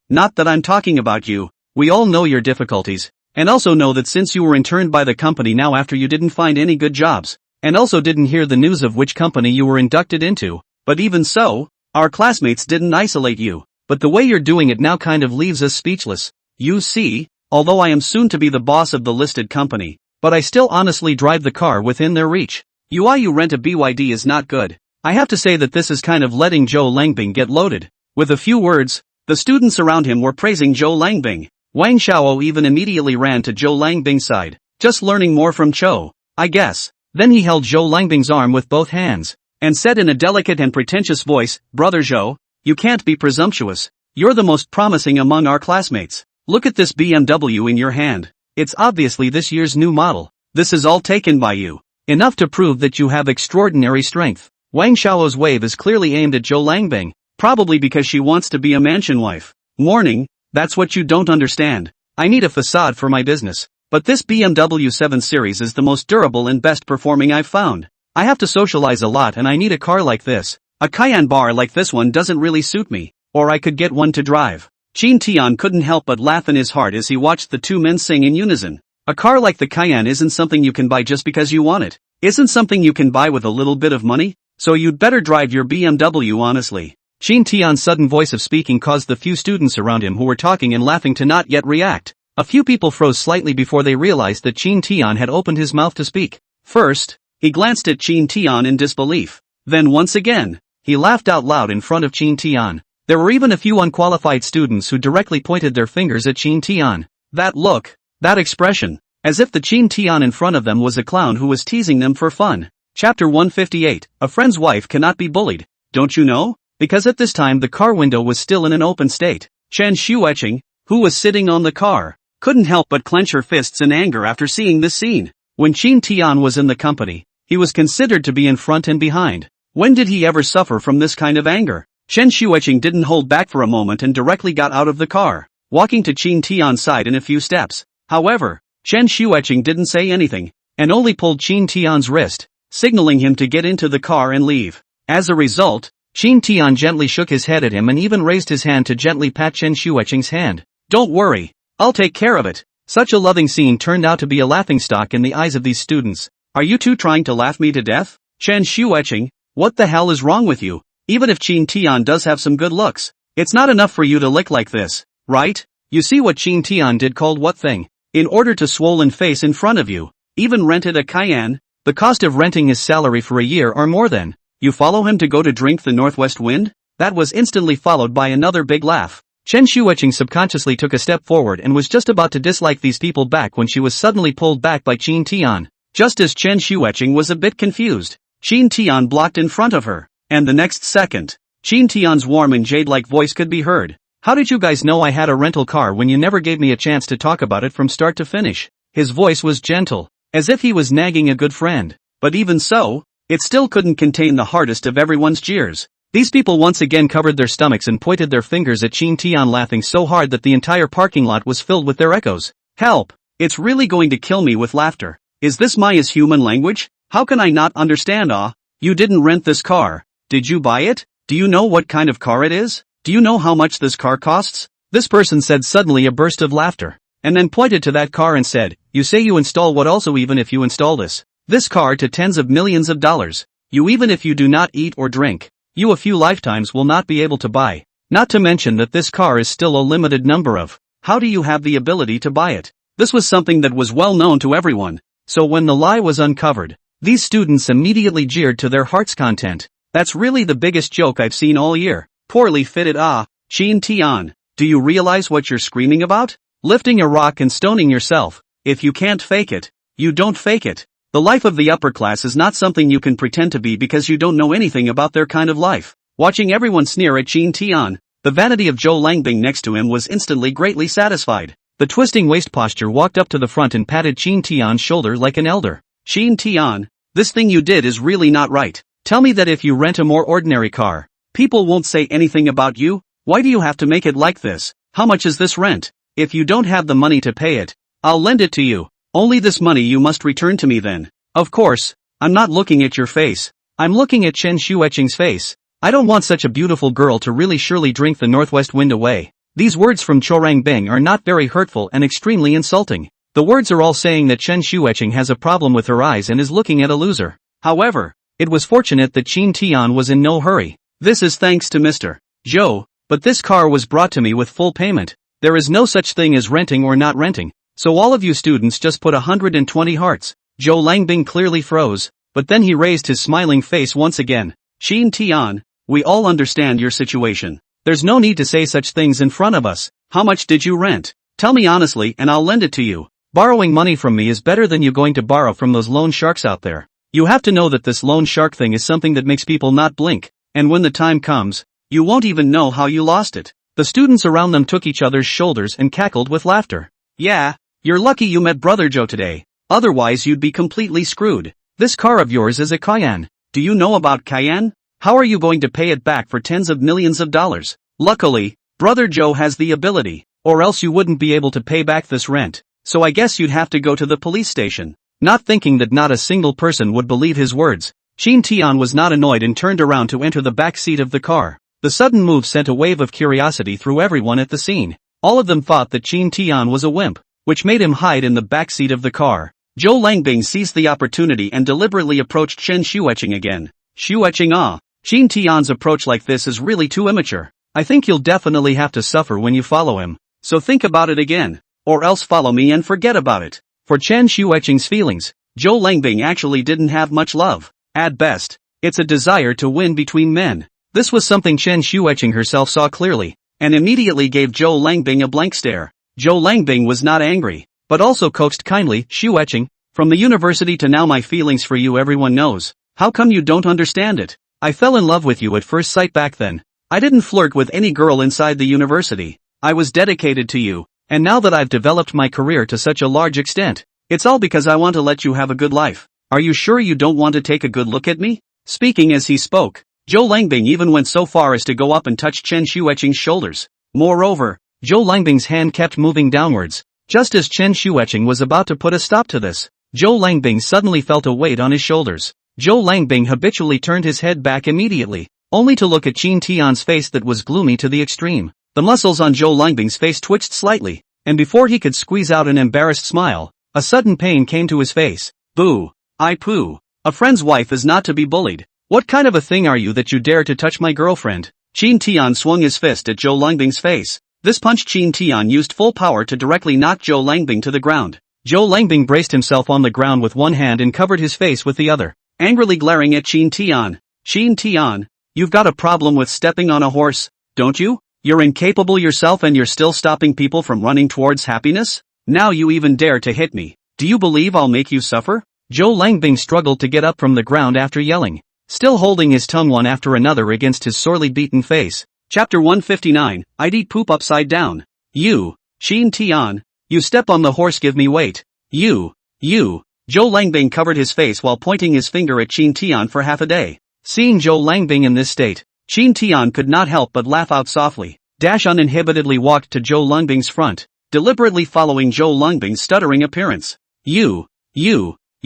not that I'm talking about you. We all know your difficulties, and also know that since you were interned by the company now after you didn't find any good jobs, and also didn't hear the news of which company you were inducted into, but even so, our classmates didn't isolate you, but the way you're doing it now kind of leaves us speechless. You see, although I am soon to be the boss of the listed company, but I still honestly drive the car within their reach. You rent a BYD is not good. I have to say that this is kind of letting Zhou Langbing get loaded. With a few words, the students around him were praising Zhou Langbing. Wang Xiao even immediately ran to Zhou Langbing's side, just learning more from Zhou, I guess. Then he held Zhou Langbing's arm with both hands, and said in a delicate and pretentious voice, Brother Zhou, you can't be presumptuous. You're the most promising among our classmates. Look at this BMW in your hand. It's obviously this year's new model. This is all taken by you. Enough to prove that you have extraordinary strength. Wang Xiao's wave is clearly aimed at Zhou Langbing, probably because she wants to be a mansion wife. Warning, that's what you don't understand. I need a facade for my business. But this BMW 7 Series is the most durable and best performing I've found. I have to socialize a lot and I need a car like this. A Cayenne bar like this one doesn't really suit me, or I could get one to drive. Chin Tian couldn't help but laugh in his heart as he watched the two men sing in unison. A car like the Cayenne isn't something you can buy just because you want it. Isn't something you can buy with a little bit of money. So you'd better drive your BMW honestly. Chin Tian's sudden voice of speaking caused the few students around him who were talking and laughing to not yet react. A few people froze slightly before they realized that Chin Tian had opened his mouth to speak. First, he glanced at Chin Tian in disbelief. Then once again, he laughed out loud in front of Chin Tian. There were even a few unqualified students who directly pointed their fingers at Chin Tian. That look, that expression, as if the Chin Tian in front of them was a clown who was teasing them for fun. Chapter 158, A friend's wife cannot be bullied. Don't you know? Because at this time the car window was still in an open state. Chen Xueqing, who was sitting on the car, couldn't help but clench her fists in anger after seeing this scene. When Chin Tian was in the company, he was considered to be in front and behind. When did he ever suffer from this kind of anger? Chen Xueqing didn't hold back for a moment and directly got out of the car, walking to Chin Tian's side in a few steps. However, Chen Xueqing didn't say anything, and only pulled Chin Tian's wrist, signaling him to get into the car and leave. As a result, Chin Tian gently shook his head at him and even raised his hand to gently pat Chen Xueqing's hand. Don't worry, I'll take care of it. Such a loving scene turned out to be a laughingstock in the eyes of these students. Are you two trying to laugh me to death? Chen Xueqing, what the hell is wrong with you? Even if Chin Tian does have some good looks, it's not enough for you to lick like this, right? You see what Chin Tian did called what thing? In order to swollen face in front of you, even rented a Cayenne, the cost of renting his salary for a year or more than. You follow him to go to drink the northwest wind? That was instantly followed by another big laugh. Chen Shueching subconsciously took a step forward and was just about to dislike these people back when she was suddenly pulled back by Qin Tian. Just as Chen Shueching was a bit confused, Qin Tian blocked in front of her, and the next second, Qin Tian's warm and jade-like voice could be heard. How did you guys know I had a rental car when you never gave me a chance to talk about it from start to finish? His voice was gentle, as if he was nagging a good friend. But even so, it still couldn't contain the hardest of everyone's jeers. These people once again covered their stomachs and pointed their fingers at Qin Tian, laughing so hard that the entire parking lot was filled with their echoes. Help! It's really going to kill me with laughter. Is this Maya's human language? How can I not understand? You didn't rent this car. Did you buy it? Do you know what kind of car it is? Do you know how much this car costs? This person said, suddenly a burst of laughter, and then pointed to that car and said, you say you install what? Also, even if you install this car to tens of millions of dollars, you, even if you do not eat or drink, you a few lifetimes will not be able to buy. Not to mention that this car is still a limited number of. How do you have the ability to buy it? This was something that was well known to everyone. So when the lie was uncovered, these students immediately jeered to their heart's content. That's really the biggest joke I've seen all year. Poorly fitted. Qin Tian, do you realize what you're screaming about? Lifting a rock and stoning yourself. If you can't fake it, you don't fake it. The life of the upper class is not something you can pretend to be because you don't know anything about their kind of life. Watching everyone sneer at Qin Tian, the vanity of Zhou Langbing next to him was instantly greatly satisfied. The twisting waist posture walked up to the front and patted Qin Tian's shoulder like an elder. Qin Tian, this thing you did is really not right. Tell me that if you rent a more ordinary car, people won't say anything about you? Why do you have to make it like this? How much is this rent? If you don't have the money to pay it, I'll lend it to you. Only this money you must return to me then. Of course, I'm not looking at your face. I'm looking at Chen Shueching's face. I don't want such a beautiful girl to really surely drink the northwest wind away. These words from Chorang Bing are not very hurtful and extremely insulting. The words are all saying that Chen Shueching has a problem with her eyes and is looking at a loser. However, it was fortunate that Qin Tian was in no hurry. This is thanks to Mr. Zhou, but this car was brought to me with full payment. There is no such thing as renting or not renting. So all of you students just put 120 hearts. Zhou Langbing clearly froze, but then he raised his smiling face once again. Qin Tian, we all understand your situation. There's no need to say such things in front of us. How much did you rent? Tell me honestly and I'll lend it to you. Borrowing money from me is better than you going to borrow from those loan sharks out there. You have to know that this loan shark thing is something that makes people not blink, and when the time comes, you won't even know how you lost it. The students around them took each other's shoulders and cackled with laughter. Yeah, you're lucky you met Brother Joe today. Otherwise you'd be completely screwed. This car of yours is a Cayenne. Do you know about Cayenne? How are you going to pay it back for tens of millions of dollars? Luckily, Brother Joe has the ability, or else you wouldn't be able to pay back this rent. So I guess you'd have to go to the police station. Not thinking that not a single person would believe his words, Qin Tian was not annoyed and turned around to enter the back seat of the car. The sudden move sent a wave of curiosity through everyone at the scene. All of them thought that Qin Tian was a wimp, which made him hide in the back seat of the car. Zhou Langbing seized the opportunity and deliberately approached Chen Shueching again. Shueching, Qin Tian's approach like this is really too immature. I think you'll definitely have to suffer when you follow him. So think about it again. Or else follow me and forget about it. For Chen Shueching's feelings, Zhou Langbing actually didn't have much love. At best, it's a desire to win between men. This was something Chen Shueching herself saw clearly, and immediately gave Zhou Langbing a blank stare. Zhou Langbing was not angry, but also coaxed kindly, Shueching, from the university to now my feelings for you everyone knows. How come you don't understand it? I fell in love with you at first sight back then. I didn't flirt with any girl inside the university. I was dedicated to you. And now that I've developed my career to such a large extent, it's all because I want to let you have a good life. Are you sure you don't want to take a good look at me? Speaking as he spoke, Zhou Langbing even went so far as to go up and touch Chen Shueching's shoulders. Moreover, Zhou Langbing's hand kept moving downwards. Just as Chen Shueching was about to put a stop to this, Zhou Langbing suddenly felt a weight on his shoulders. Zhou Langbing habitually turned his head back immediately, only to look at Qin Tian's face that was gloomy to the extreme. The muscles on Zhou Langbing's face twitched slightly, and before he could squeeze out an embarrassed smile, a sudden pain came to his face. Boo! I poo! A friend's wife is not to be bullied. What kind of a thing are you that you dare to touch my girlfriend? Qin Tian swung his fist at Zhou Langbing's face. This punch Qin Tian used full power to directly knock Zhou Langbing to the ground. Zhou Langbing braced himself on the ground with one hand and covered his face with the other, angrily glaring at Qin Tian. Qin Tian, you've got a problem with stepping on a horse, don't you? You're incapable yourself and you're still stopping people from running towards happiness? Now you even dare to hit me. Do you believe I'll make you suffer? Zhou Langbing struggled to get up from the ground after yelling, still holding his tongue one after another against his sorely beaten face. Chapter 159, I'd eat poop upside down. You, Xin Tian, you step on the horse, give me weight. You. Zhou Langbing covered his face while pointing his finger at Xin Tian for half a day. Seeing Zhou Langbing in this state, Xin Tian could not help but laugh out softly. Dash uninhibitedly walked to Zhou Langbing's front, deliberately following Zhou Langbing's stuttering appearance. You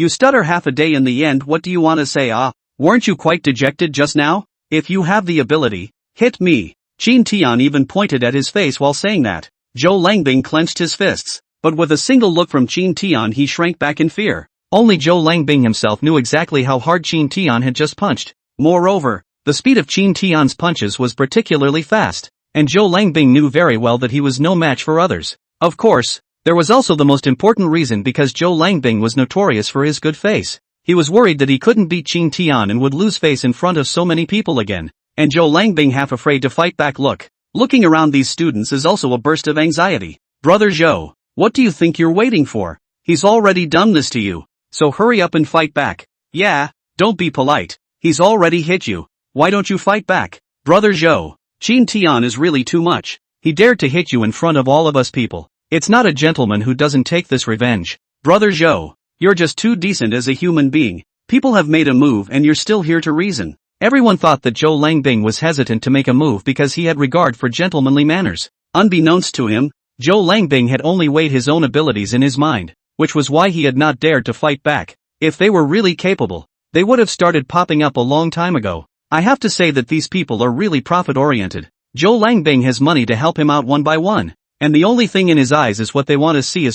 stutter half a day in the end, what do you want to say? Weren't you quite dejected just now? If you have the ability, hit me. Xin Tian even pointed at his face while saying that. Zhou Langbing clenched his fists, but with a single look from Xin Tian he shrank back in fear. Only Zhou Langbing himself knew exactly how hard Xin Tian had just punched. Moreover, the speed of Xin Tian's punches was particularly fast, and Zhou Langbing knew very well that he was no match for others. Of course, there was also the most important reason, because Zhou Langbing was notorious for his good face. He was worried that he couldn't beat Xin Tian and would lose face in front of so many people again, and Zhou Langbing half afraid to fight back. Looking around these students is also a burst of anxiety. Brother Zhou, what do you think you're waiting for? He's already done this to you, so hurry up and fight back. Yeah, don't be polite. He's already hit you. Why don't you fight back? Brother Zhou, Xin Tian is really too much. He dared to hit you in front of all of us people. It's not a gentleman who doesn't take this revenge. Brother Zhou, you're just too decent as a human being. People have made a move and you're still here to reason. Everyone thought that Zhou Langbing was hesitant to make a move because he had regard for gentlemanly manners. Unbeknownst to him, Zhou Langbing had only weighed his own abilities in his mind, which was why he had not dared to fight back. If they were really capable, they would have started popping up a long time ago. I have to say that these people are really profit-oriented. Zhou Langbing has money to help him out one by one, and the only thing in his eyes is what they want to see.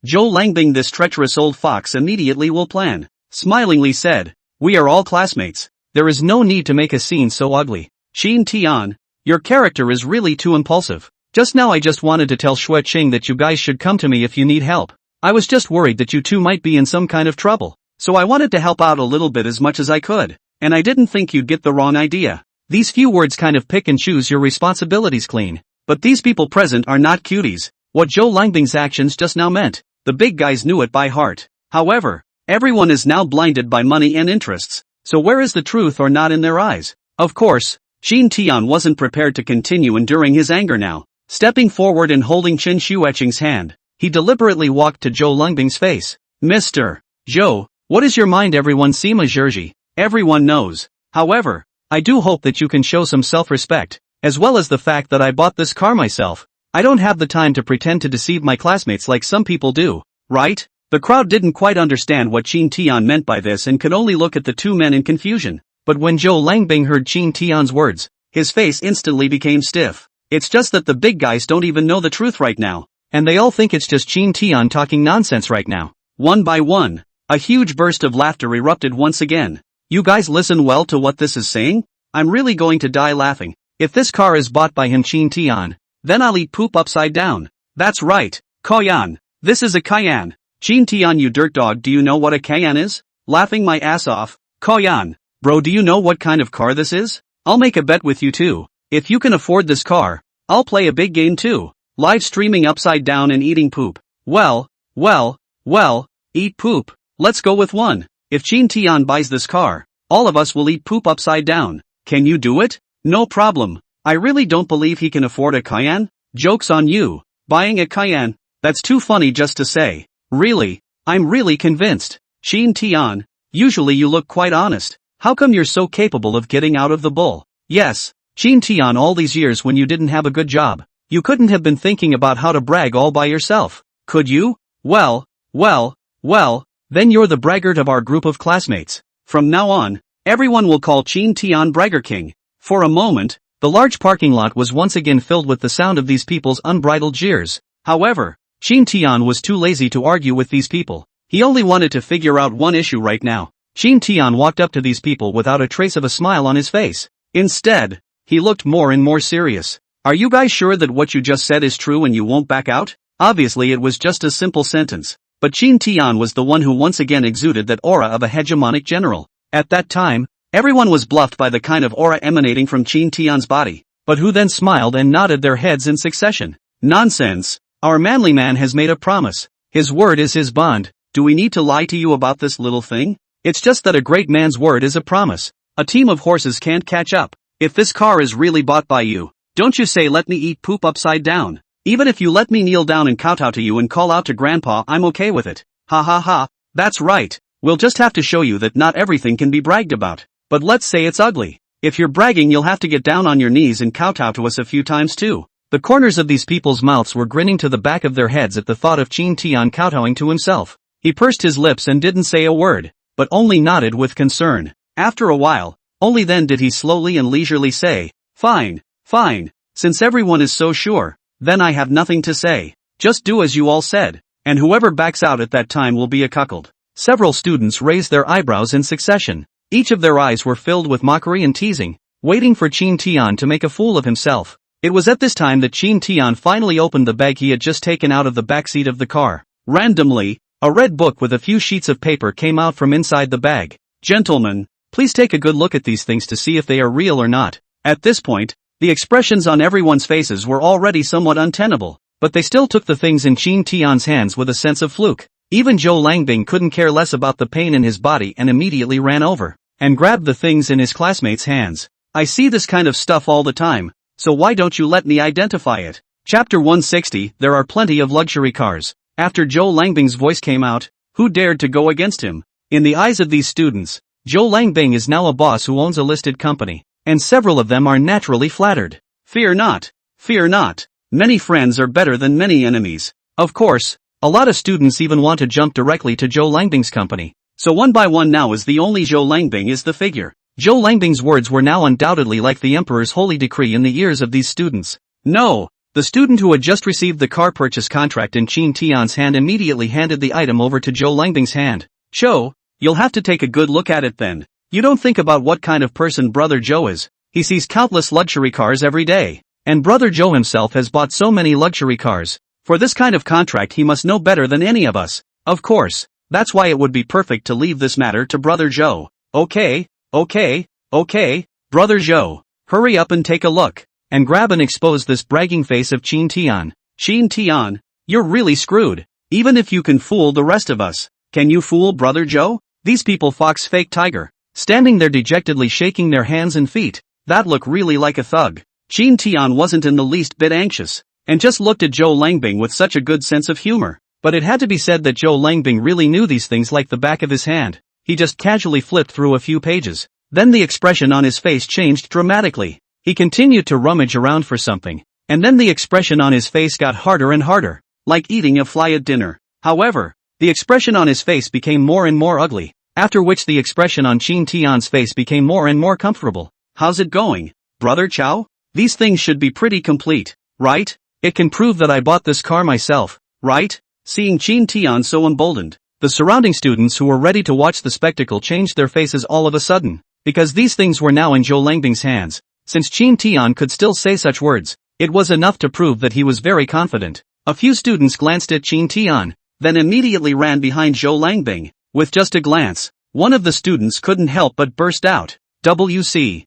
Zhou Langbing, this treacherous old fox, immediately will plan. Smilingly said, we are all classmates. There is no need to make a scene so ugly. Xin Tian, your character is really too impulsive. Just now I just wanted to tell Xue Qing that you guys should come to me if you need help. I was just worried that you two might be in some kind of trouble, so I wanted to help out a little bit as much as I could, and I didn't think you'd get the wrong idea. These few words kind of pick and choose your responsibilities clean, but these people present are not cuties. What Zhou Langbing's actions just now meant, the big guys knew it by heart. However, everyone is now blinded by money and interests, so where is the truth or not in their eyes? Of course, Xin Tian wasn't prepared to continue enduring his anger now. Stepping forward and holding Chen Xueqing's hand, he deliberately walked to Zhou Langbing's face. Mr. Zhou, what is your mind? Everyone sima zhizhi. Everyone knows. However, I do hope that you can show some self-respect, as well as the fact that I bought this car myself. I don't have the time to pretend to deceive my classmates like some people do, right? The crowd didn't quite understand what Xin Tian meant by this and could only look at the two men in confusion. But when Zhou Langbing heard Xin Tian's words, his face instantly became stiff. It's just that the big guys don't even know the truth right now, and they all think it's just Xin Tian talking nonsense right now. One by one, a huge burst of laughter erupted once again. You guys listen well to what this is saying? I'm really going to die laughing. If this car is bought by him Xin Tian, then I'll eat poop upside down. That's right, Cayenne. This is a Cayenne. Xin Tian, you dirt dog, do you know what a Cayenne is? Laughing my ass off. Cayenne. Bro, do you know what kind of car this is? I'll make a bet with you too. If you can afford this car, I'll play a big game too. Live streaming upside down and eating poop. Well, eat poop. Let's go with one. If Xin Tian buys this car, all of us will eat poop upside down. Can you do it? No problem. I really don't believe he can afford a Cayenne. Joke's on you. Buying a Cayenne? That's too funny just to say. Really? I'm really convinced. Xin Tian, usually you look quite honest. How come you're so capable of getting out of the bull? Yes, Xin Tian, all these years when you didn't have a good job, you couldn't have been thinking about how to brag all by yourself, could you? Well, then you're the braggart of our group of classmates. From now on, everyone will call Xin Tian Bragger King. For a moment, the large parking lot was once again filled with the sound of these people's unbridled jeers. However, Xin Tian was too lazy to argue with these people. He only wanted to figure out one issue right now. Xin Tian walked up to these people without a trace of a smile on his face. Instead, he looked more and more serious. Are you guys sure that what you just said is true and you won't back out? Obviously it was just a simple sentence, but Xin Tian was the one who once again exuded that aura of a hegemonic general. At that time, everyone was bluffed by the kind of aura emanating from Xin Tian's body, but who then smiled and nodded their heads in succession. Nonsense. Our manly man has made a promise. His word is his bond. Do we need to lie to you about this little thing? It's just that a great man's word is a promise. A team of horses can't catch up. If this car is really bought by you, don't you say let me eat poop upside down. Even if you let me kneel down and kowtow to you and call out to grandpa, I'm okay with it. Ha ha ha. That's right. We'll just have to show you that not everything can be bragged about. But let's say it's ugly. If you're bragging, you'll have to get down on your knees and kowtow to us a few times too. The corners of these people's mouths were grinning to the back of their heads at the thought of Chin Tian kowtowing to himself. He pursed his lips and didn't say a word, but only nodded with concern. After a while, only then did he slowly and leisurely say, "Fine, fine. Since everyone is so sure, then I have nothing to say. Just do as you all said, and whoever backs out at that time will be a cuckold." Several students raised their eyebrows in succession. Each of their eyes were filled with mockery and teasing, waiting for Chin Tian to make a fool of himself. It was at this time that Chin Tian finally opened the bag he had just taken out of the backseat of the car. Randomly, a red book with a few sheets of paper came out from inside the bag. "Gentlemen, please take a good look at these things to see if they are real or not." At this point, the expressions on everyone's faces were already somewhat untenable, but they still took the things in Chin Tian's hands with a sense of fluke. Even Zhou Langbing couldn't care less about the pain in his body and immediately ran over and grabbed the things in his classmates' hands. "I see this kind of stuff all the time, so why don't you let me identify it?" Chapter 160. There are plenty of luxury cars. After Zhou Langbing's voice came out, who dared to go against him? In the eyes of these students, Zhou Langbing is now a boss who owns a listed company, and several of them are naturally flattered. Fear not. Fear not. Many friends are better than many enemies. Of course, a lot of students even want to jump directly to Zhou Langbing's company. So one by one now is the only Zhou Langbing is the figure. Zhou Langbing's words were now undoubtedly like the emperor's holy decree in the ears of these students. No! The student who had just received the car purchase contract in Chin Tian's hand immediately handed the item over to Zhou Langbing's hand. "Zhou, you'll have to take a good look at it then. You don't think about what kind of person Brother Zhou is. He sees countless luxury cars every day. And Brother Zhou himself has bought so many luxury cars. For this kind of contract he must know better than any of us. Of course, that's why it would be perfect to leave this matter to Brother Zhou." Okay, Brother Zhou, hurry up and take a look, and grab and expose this bragging face of Chin Tian. Chin Tian, you're really screwed. Even if you can fool the rest of us, can you fool Brother Zhou? These people fox fake tiger, standing there dejectedly shaking their hands and feet, that look really like a thug. Chin Tian wasn't in the least bit anxious, and just looked at Zhou Langbing with such a good sense of humor. But it had to be said that Zhou Langbing really knew these things like the back of his hand. He just casually flipped through a few pages. Then the expression on his face changed dramatically. He continued to rummage around for something, and then the expression on his face got harder and harder, like eating a fly at dinner. However, the expression on his face became more and more ugly, after which the expression on Chin Tian's face became more and more comfortable. "How's it going, Brother Chow? These things should be pretty complete, right? It can prove that I bought this car myself, right?" Seeing Chin Tian so emboldened, the surrounding students who were ready to watch the spectacle changed their faces all of a sudden, because these things were now in Zhou Langbing's hands. Since Chin Tian could still say such words, it was enough to prove that he was very confident. A few students glanced at Chin Tian, then immediately ran behind Zhou Langbing. With just a glance, one of the students couldn't help but burst out, "WC,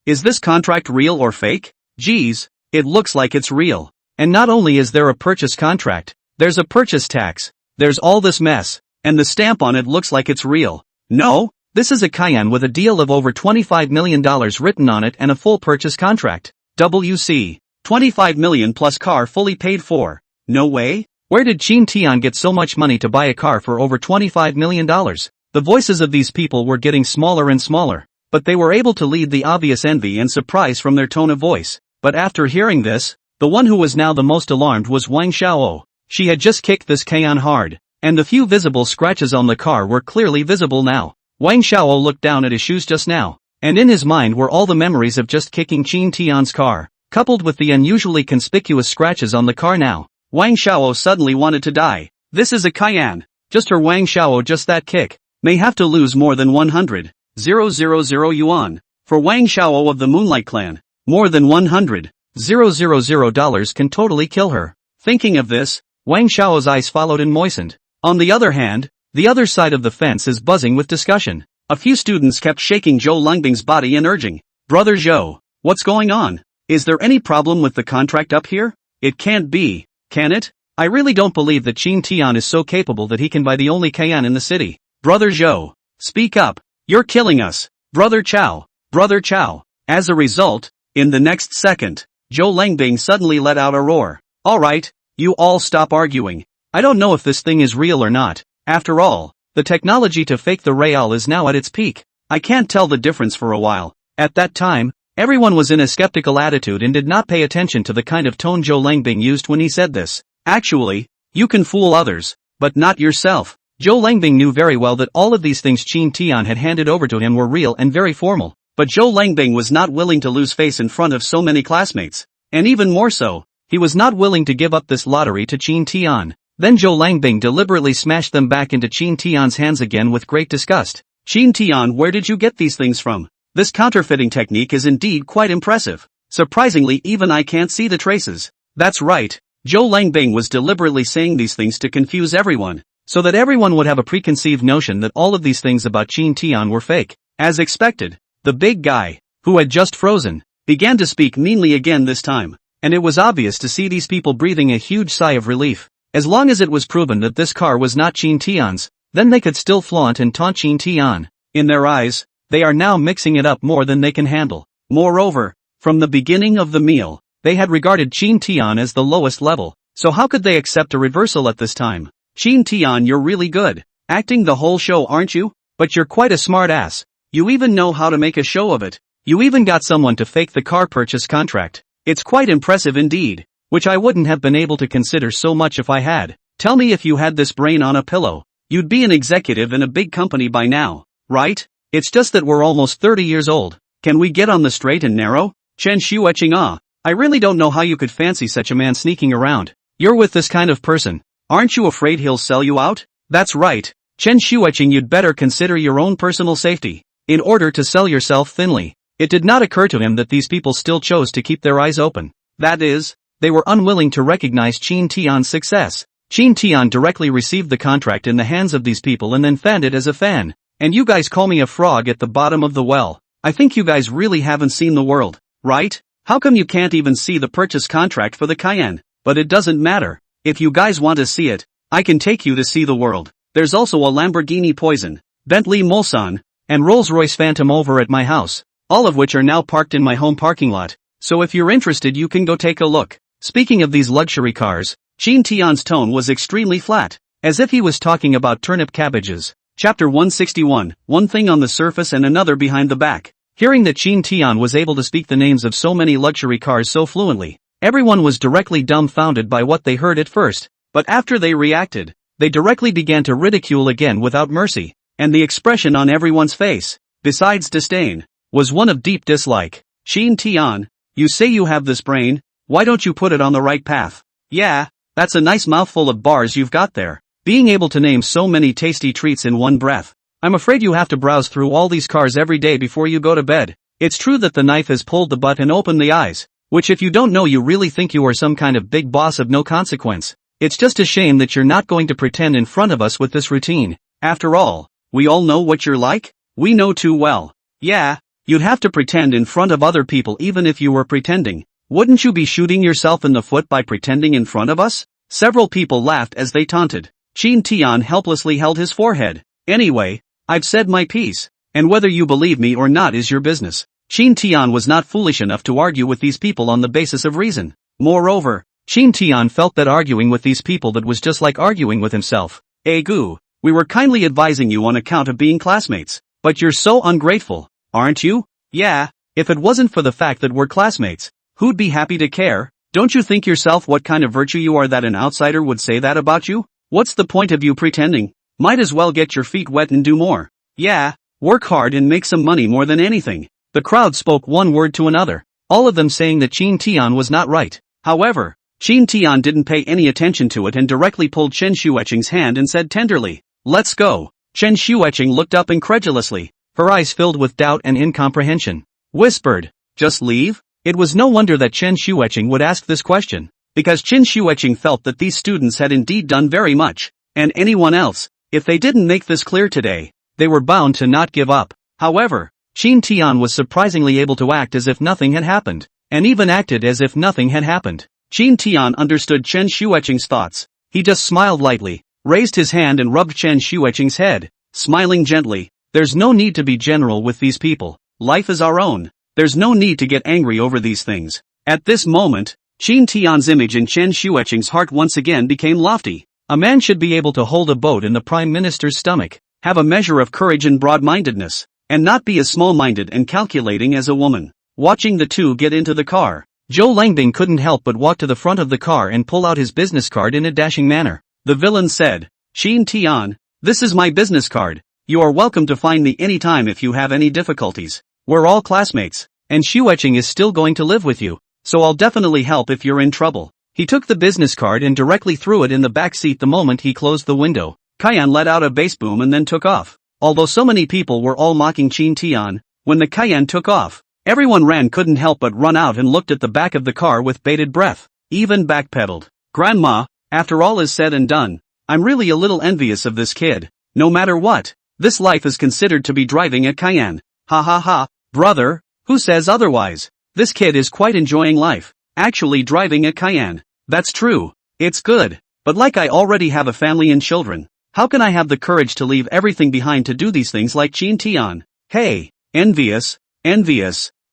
is this contract real or fake? Geez, it looks like it's real. And not only is there a purchase contract, there's a purchase tax, there's all this mess, and the stamp on it looks like it's real. No, this is a Cayenne with a deal of over $25 million written on it and a full purchase contract. WC, 25 million plus car fully paid for. No way? Where did Chin Tian get so much money to buy a car for over $25 million? The voices of these people were getting smaller and smaller, but they were able to lead the obvious envy and surprise from their tone of voice. But after hearing this, the one who was now the most alarmed was Wang Xiao. She had just kicked this Cayenne hard, and the few visible scratches on the car were clearly visible now. Wang Xiao looked down at his shoes just now, and in his mind were all the memories of just kicking Chin Tian's car, coupled with the unusually conspicuous scratches on the car now. Wang Xiao suddenly wanted to die. This is a Cayenne. Just her Wang Xiao, just that kick may have to lose more than 100,000 yuan. For Wang Xiao of the Moonlight Clan, more than $100,000 can totally kill her. Thinking of this, Wang Xiao's eyes followed and moistened. On the other hand, the other side of the fence is buzzing with discussion. A few students kept shaking Zhou Langbing's body and urging, "Brother Zhou, what's going on? Is there any problem with the contract up here? It can't be, can it? I really don't believe that Qin Tian is so capable that he can buy the only Cayenne in the city. Brother Zhou, speak up. You're killing us. Brother Chow. Brother Chow. As a result, in the next second, Zhou Lengbing suddenly let out a roar. Alright, you all stop arguing. I don't know if this thing is real or not. After all, the technology to fake the real is now at its peak. I can't tell the difference for a while. At that time, everyone was in a skeptical attitude and did not pay attention to the kind of tone Zhou Lengbing used when he said this. Actually, you can fool others, but not yourself. Zhou Lengbing knew very well that all of these things Qin Tian had handed over to him were real and very formal, but Zhou Lengbing was not willing to lose face in front of so many classmates. And even more so, he was not willing to give up this lottery to Qin Tian. Then Zhou Lengbing deliberately smashed them back into Qin Tian's hands again with great disgust. Qin Tian, where did you get these things from? This counterfeiting technique is indeed quite impressive. Surprisingly, even I can't see the traces. That's right. Zhou Lengbing was deliberately saying these things to confuse everyone, so that everyone would have a preconceived notion that all of these things about Qin Tian were fake. As expected, the big guy, who had just frozen, began to speak meanly again this time, and it was obvious to see these people breathing a huge sigh of relief. As long as it was proven that this car was not Qin Tian's, then they could still flaunt and taunt Qin Tian. In their eyes, they are now mixing it up more than they can handle. Moreover, from the beginning of the meal, they had regarded Qin Tian as the lowest level, so how could they accept a reversal at this time? Qin Tian, you're really good. Acting the whole show, aren't you? But you're quite a smart ass. You even know how to make a show of it. You even got someone to fake the car purchase contract. It's quite impressive indeed, which I wouldn't have been able to consider so much if I had. Tell me, if you had this brain on a pillow, you'd be an executive in a big company by now, right? It's just that we're almost 30 years old. Can we get on the straight and narrow? Chen Shueching, I really don't know how you could fancy such a man sneaking around. You're with this kind of person. Aren't you afraid he'll sell you out? That's right. Chen Shueching, you'd better consider your own personal safety, in order to sell yourself thinly. It did not occur to him that these people still chose to keep their eyes open. That is, they were unwilling to recognize Qin Tian's success. Qin Tian directly received the contract in the hands of these people and then fanned it as a fan. And you guys call me a frog at the bottom of the well. I think you guys really haven't seen the world, right? How come you can't even see the purchase contract for the Cayenne? But it doesn't matter. If you guys want to see it, I can take you to see the world. There's also a Lamborghini Poison, Bentley Mulsanne, and Rolls-Royce Phantom over at my house, all of which are now parked in my home parking lot. So if you're interested, you can go take a look. Speaking of these luxury cars, Qin Tian's tone was extremely flat, as if he was talking about turnip cabbages. Chapter 161, one thing on the surface and another behind the back. Hearing that Qin Tian was able to speak the names of so many luxury cars so fluently, everyone was directly dumbfounded by what they heard at first, but after they reacted, they directly began to ridicule again without mercy, and the expression on everyone's face, besides disdain, was one of deep dislike. Qin Tian, you say you have this brain, why don't you put it on the right path? Yeah, that's a nice mouthful of bars you've got there. Being able to name so many tasty treats in one breath. I'm afraid you have to browse through all these cars every day before you go to bed. It's true that the knife has pulled the butt and opened the eyes, which if you don't know, you really think you are some kind of big boss of no consequence. It's just a shame that you're not going to pretend in front of us with this routine. After all, we all know what you're like. We know too well. Yeah, you'd have to pretend in front of other people even if you were pretending. Wouldn't you be shooting yourself in the foot by pretending in front of us? Several people laughed as they taunted. Qin Tian helplessly held his forehead. Anyway, I've said my piece, and whether you believe me or not is your business. Qin Tian was not foolish enough to argue with these people on the basis of reason. Moreover, Qin Tian felt that arguing with these people that was just like arguing with himself. Gu, we were kindly advising you on account of being classmates, but you're so ungrateful, aren't you? Yeah, if it wasn't for the fact that we're classmates, who'd be happy to care? Don't you think yourself what kind of virtue you are that an outsider would say that about you? What's the point of you pretending? Might as well get your feet wet and do more. Yeah, work hard and make some money more than anything. The crowd spoke one word to another, all of them saying that Qin Tian was not right. However, Qin Tian didn't pay any attention to it and directly pulled Chen Shueching's hand and said tenderly, "Let's go." Chen Shueching looked up incredulously, her eyes filled with doubt and incomprehension. Whispered, "Just leave?" It was no wonder that Chen Shueching would ask this question, because Chen Shueching felt that these students had indeed done very much, and anyone else, if they didn't make this clear today, they were bound to not give up. However, Qin Tian was surprisingly able to act as if nothing had happened. and even acted as if nothing had happened. Qin Tian understood Chen Xueqing's thoughts. He just smiled lightly, raised his hand and rubbed Chen Xueqing's head, smiling gently. There's no need to be general with these people. Life is our own. There's no need to get angry over these things. At this moment, Qin Tian's image in Chen Xueqing's heart once again became lofty. A man should be able to hold a boat in the Prime Minister's stomach, have a measure of courage and broad-mindedness, and not be as small-minded and calculating as a woman. Watching the two get into the car, Zhou Langbing couldn't help but walk to the front of the car and pull out his business card in a dashing manner. The villain said, "Qin Tian, this is my business card. You are welcome to find me anytime if you have any difficulties. We're all classmates, and Xueqing is still going to live with you, so I'll definitely help if you're in trouble." He took the business card and directly threw it in the back seat the moment he closed the window. Kaiyan let out a bass boom and then took off. Although so many people were all mocking Qin Tian, when the Kaiyan took off, everyone couldn't help but run out and looked at the back of the car with bated breath, even backpedaled. "Grandma, after all is said and done, I'm really a little envious of this kid. No matter what, this life is considered to be driving a Cayenne. Ha ha ha, brother, who says otherwise? This kid is quite enjoying life, actually driving a Cayenne. That's true, it's good, but like I already have a family and children, how can I have the courage to leave everything behind to do these things like Qin Tian? Hey, envious,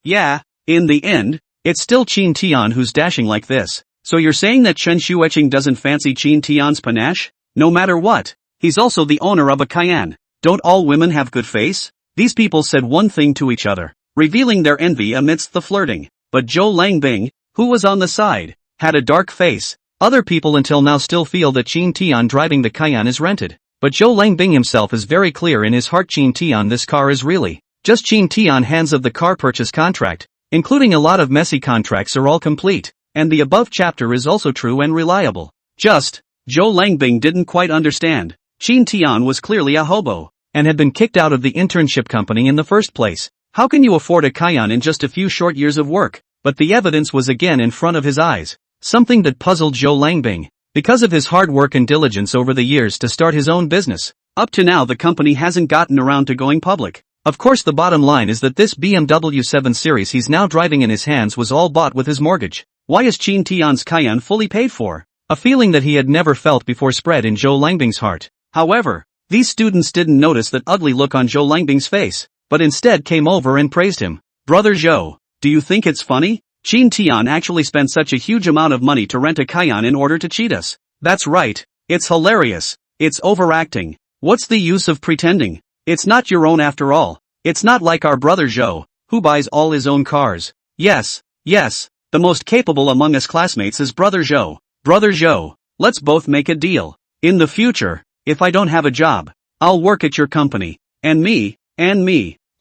yeah, in the end, it's still Qin Tian who's dashing like this. So you're saying that Chen Xueqing doesn't fancy Qin Tian's panache? No matter what, he's also the owner of a Cayenne. Don't all women have good face?" These people said one thing to each other, revealing their envy amidst the flirting. But Zhou Langbing, who was on the side, had a dark face. Other people until now still feel that Qin Tian driving the Cayenne is rented. But Zhou Langbing himself is very clear in his heart. Qin Tian, this car is really just Qin Tian. Hands of the car purchase contract, including a lot of messy contracts, are all complete, and the above chapter is also true and reliable. Just, Zhou Langbing didn't quite understand. Qin Tian was clearly a hobo, and had been kicked out of the internship company in the first place. How can you afford a Cayenne in just a few short years of work? But the evidence was again in front of his eyes, something that puzzled Zhou Langbing. Because of his hard work and diligence over the years to start his own business, up to now the company hasn't gotten around to going public. Of course, the bottom line is that this BMW 7 Series he's now driving in his hands was all bought with his mortgage. Why is Qin Tian's Cayenne fully paid for? A feeling that he had never felt before spread in Zhou Langbing's heart. However, these students didn't notice that ugly look on Zhou Langbing's face, but instead came over and praised him. "Brother Zhou, do you think it's funny? Qin Tian actually spent such a huge amount of money to rent a Cayenne in order to cheat us. That's right, it's hilarious, it's overacting. What's the use of pretending? It's not your own after all. It's not like our brother Zhou, who buys all his own cars. Yes, the most capable among us classmates is Brother Zhou. Brother Zhou, let's both make a deal. In the future, if I don't have a job, I'll work at your company. And me.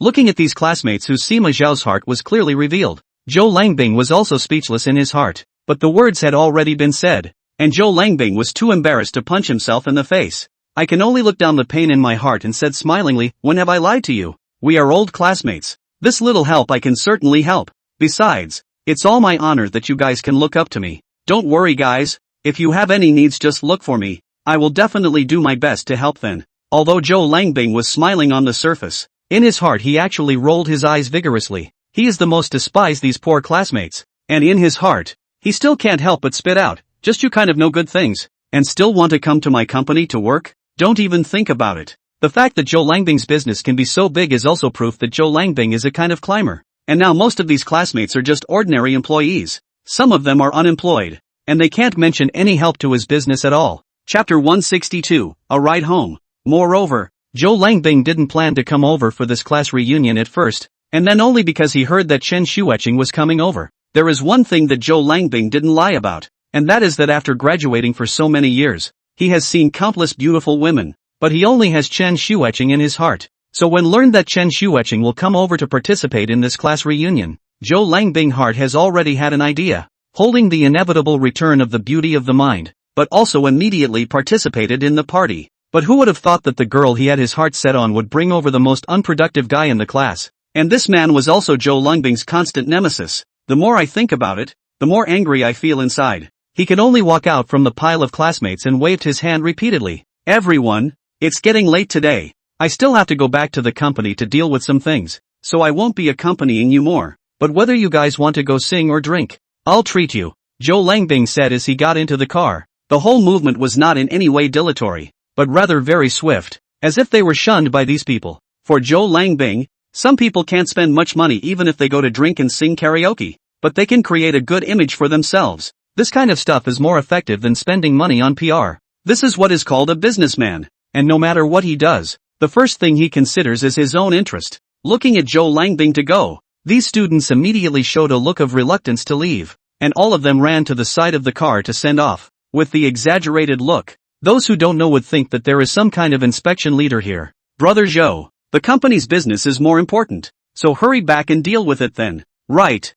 Looking at these classmates whose Sima Zhao's heart was clearly revealed, Zhou Langbing was also speechless in his heart. But the words had already been said, and Zhou Langbing was too embarrassed to punch himself in the face. I can only look down the pain in my heart and said smilingly, "When have I lied to you? We are old classmates. This little help I can certainly help. Besides, it's all my honor that you guys can look up to me. Don't worry guys, if you have any needs just look for me. I will definitely do my best to help then." Although Zhou Langbing was smiling on the surface, in his heart he actually rolled his eyes vigorously. He is the most despised these poor classmates, and in his heart, he still can't help but spit out, "Just you kind of know good things, and still want to come to my company to work? Don't even think about it." The fact that Zhou Langbing's business can be so big is also proof that Zhou Langbing is a kind of climber. And now most of these classmates are just ordinary employees. Some of them are unemployed, and they can't mention any help to his business at all. Chapter 162, A Ride Home. Moreover, Zhou Langbing didn't plan to come over for this class reunion at first, and then only because he heard that Chen Xueqing was coming over. There is one thing that Zhou Langbing didn't lie about, and that is that after graduating for so many years, he has seen countless beautiful women, but he only has Chen Xueqing in his heart. So when learned that Chen Xueqing will come over to participate in this class reunion, Zhou Langbing's heart has already had an idea, holding the inevitable return of the beauty of the mind, but also immediately participated in the party. But who would have thought that the girl he had his heart set on would bring over the most unproductive guy in the class? And this man was also Zhou Langbing's constant nemesis. The more I think about it, the more angry I feel inside. He could only walk out from the pile of classmates and waved his hand repeatedly. "Everyone, it's getting late today. I still have to go back to the company to deal with some things, so I won't be accompanying you more. but whether you guys want to go sing or drink, I'll treat you, Zhou Langbing said as he got into the car. The whole movement was not in any way dilatory, but rather very swift, as if they were shunned by these people. For Zhou Langbing, some people can't spend much money even if they go to drink and sing karaoke, but they can create a good image for themselves. This kind of stuff is more effective than spending money on PR. This is what is called a businessman, and no matter what he does, the first thing he considers is his own interest. Looking at Zhou Langbing to go, these students immediately showed a look of reluctance to leave, and all of them ran to the side of the car to send off. With the exaggerated look, those who don't know would think that there is some kind of inspection leader here. Brother Zhou, the company's business is more important, so hurry back and deal with it then. Right,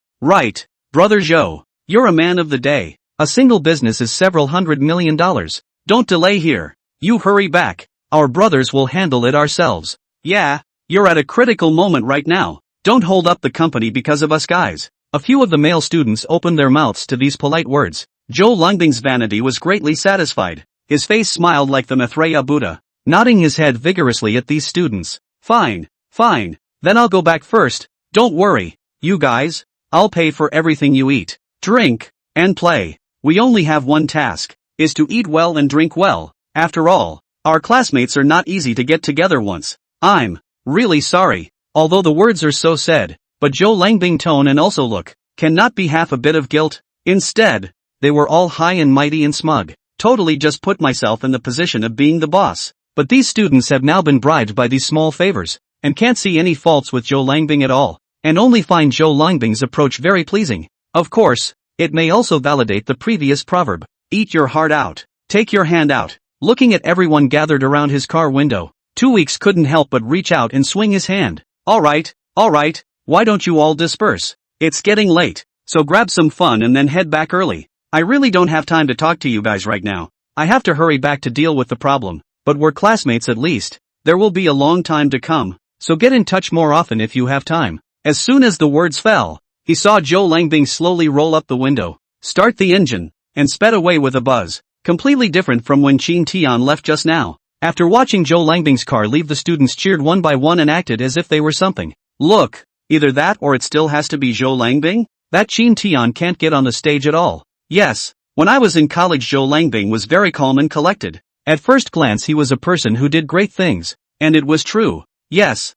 Brother Zhou, you're a man of the day. A single business is several $100 million. Don't delay here. You hurry back. Our brothers will handle it ourselves. Yeah, you're at a critical moment right now. Don't hold up the company because of us guys. A few of the male students opened their mouths to these polite words. Zhou Langbing's vanity was greatly satisfied. His face smiled like the Maitreya Buddha, nodding his head vigorously at these students. Fine, then I'll go back first. Don't worry, you guys. I'll pay for everything you eat, drink, and play. We only have one task, is to eat well and drink well. After all, our classmates are not easy to get together once. I'm really sorry. Although the words are so said, but Zhou Langbing tone and also look, cannot be half a bit of guilt. Instead, they were all high and mighty and smug. Totally just put myself in the position of being the boss. But these students have now been bribed by these small favors, and can't see any faults with Zhou Langbing at all, and only find Zhou Langbing's approach very pleasing. Of course, it may also validate the previous proverb, eat your heart out, take your hand out. Looking at everyone gathered around his car window, 2 Weeks couldn't help but reach out and swing his hand. Alright, why don't you all disperse? It's getting late, so grab some fun and then head back early. I really don't have time to talk to you guys right now. I have to hurry back to deal with the problem, but we're classmates at least. There will be a long time to come, so get in touch more often if you have time. As soon as the words fell, he saw Zhou Langbing slowly roll up the window, start the engine, and sped away with a buzz, completely different from when Qin Tian left just now. After watching Zhou Langbing's car leave, the students cheered one by one and acted as if they were something. Look, either that or it still has to be Zhou Langbing? That Qin Tian can't get on the stage at all. Yes, when I was in college Zhou Langbing was very calm and collected. At first glance he was a person who did great things, and it was true. Yes,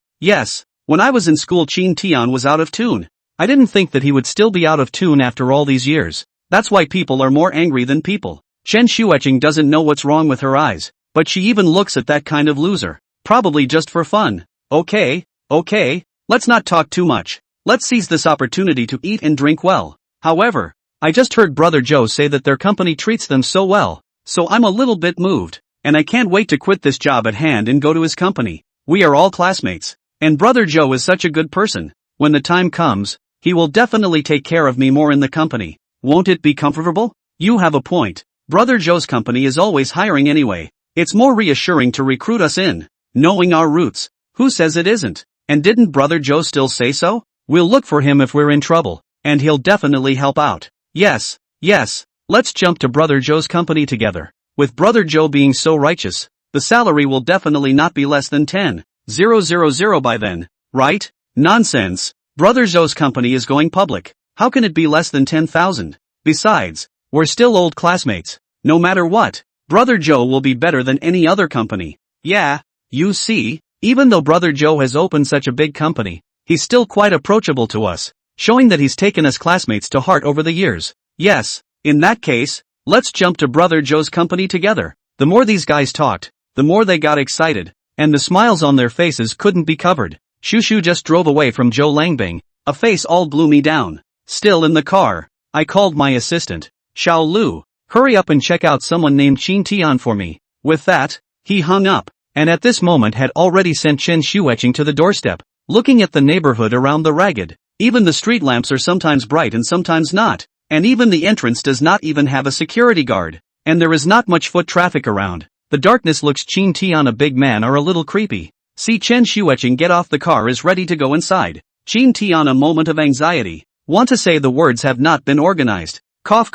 when I was in school Qin Tian was out of tune. I didn't think that he would still be out of tune after all these years. That's why people are more angry than people. Chen Xueqing doesn't know what's wrong with her eyes, but she even looks at that kind of loser. Probably just for fun. Okay, let's not talk too much. Let's seize this opportunity to eat and drink well. However, I just heard Brother Zhou say that their company treats them so well, so I'm a little bit moved, and I can't wait to quit this job at hand and go to his company. We are all classmates, and Brother Zhou is such a good person. When the time comes, he will definitely take care of me more in the company. Won't it be comfortable? You have a point. Brother Zhou's company is always hiring anyway. It's more reassuring to recruit us in, knowing our roots. Who says it isn't? And didn't Brother Zhou still say so? We'll look for him if we're in trouble, and he'll definitely help out. Yes, let's jump to Brother Zhou's company together. With Brother Zhou being so righteous, the salary will definitely not be less than 10,000 by then, right? Nonsense. Brother Zhou's company is going public. How can it be less than 10,000? Besides, we're still old classmates. No matter what, Brother Zhou will be better than any other company. Yeah, you see, even though Brother Zhou has opened such a big company, he's still quite approachable to us, showing that he's taken us classmates to heart over the years. Yes, in that case, let's jump to Brother Zhou's company together. The more these guys talked, the more they got excited, and the smiles on their faces couldn't be covered. Shushu just drove away from Zhou Langbing, a face all gloomy down. Still in the car, I called my assistant, Xiao Lu. Hurry up and check out someone named Qin Tian for me. With that, he hung up, and at this moment had already sent Chen Xueqing to the doorstep. Looking at the neighborhood around the ragged, even the street lamps are sometimes bright and sometimes not, and even the entrance does not even have a security guard, and there is not much foot traffic around. The darkness looks Qin Tian a big man are a little creepy. See Chen Xueqing get off the car is ready to go inside. Qin Tian a moment of anxiety. Want to say the words have not been organized. Cough.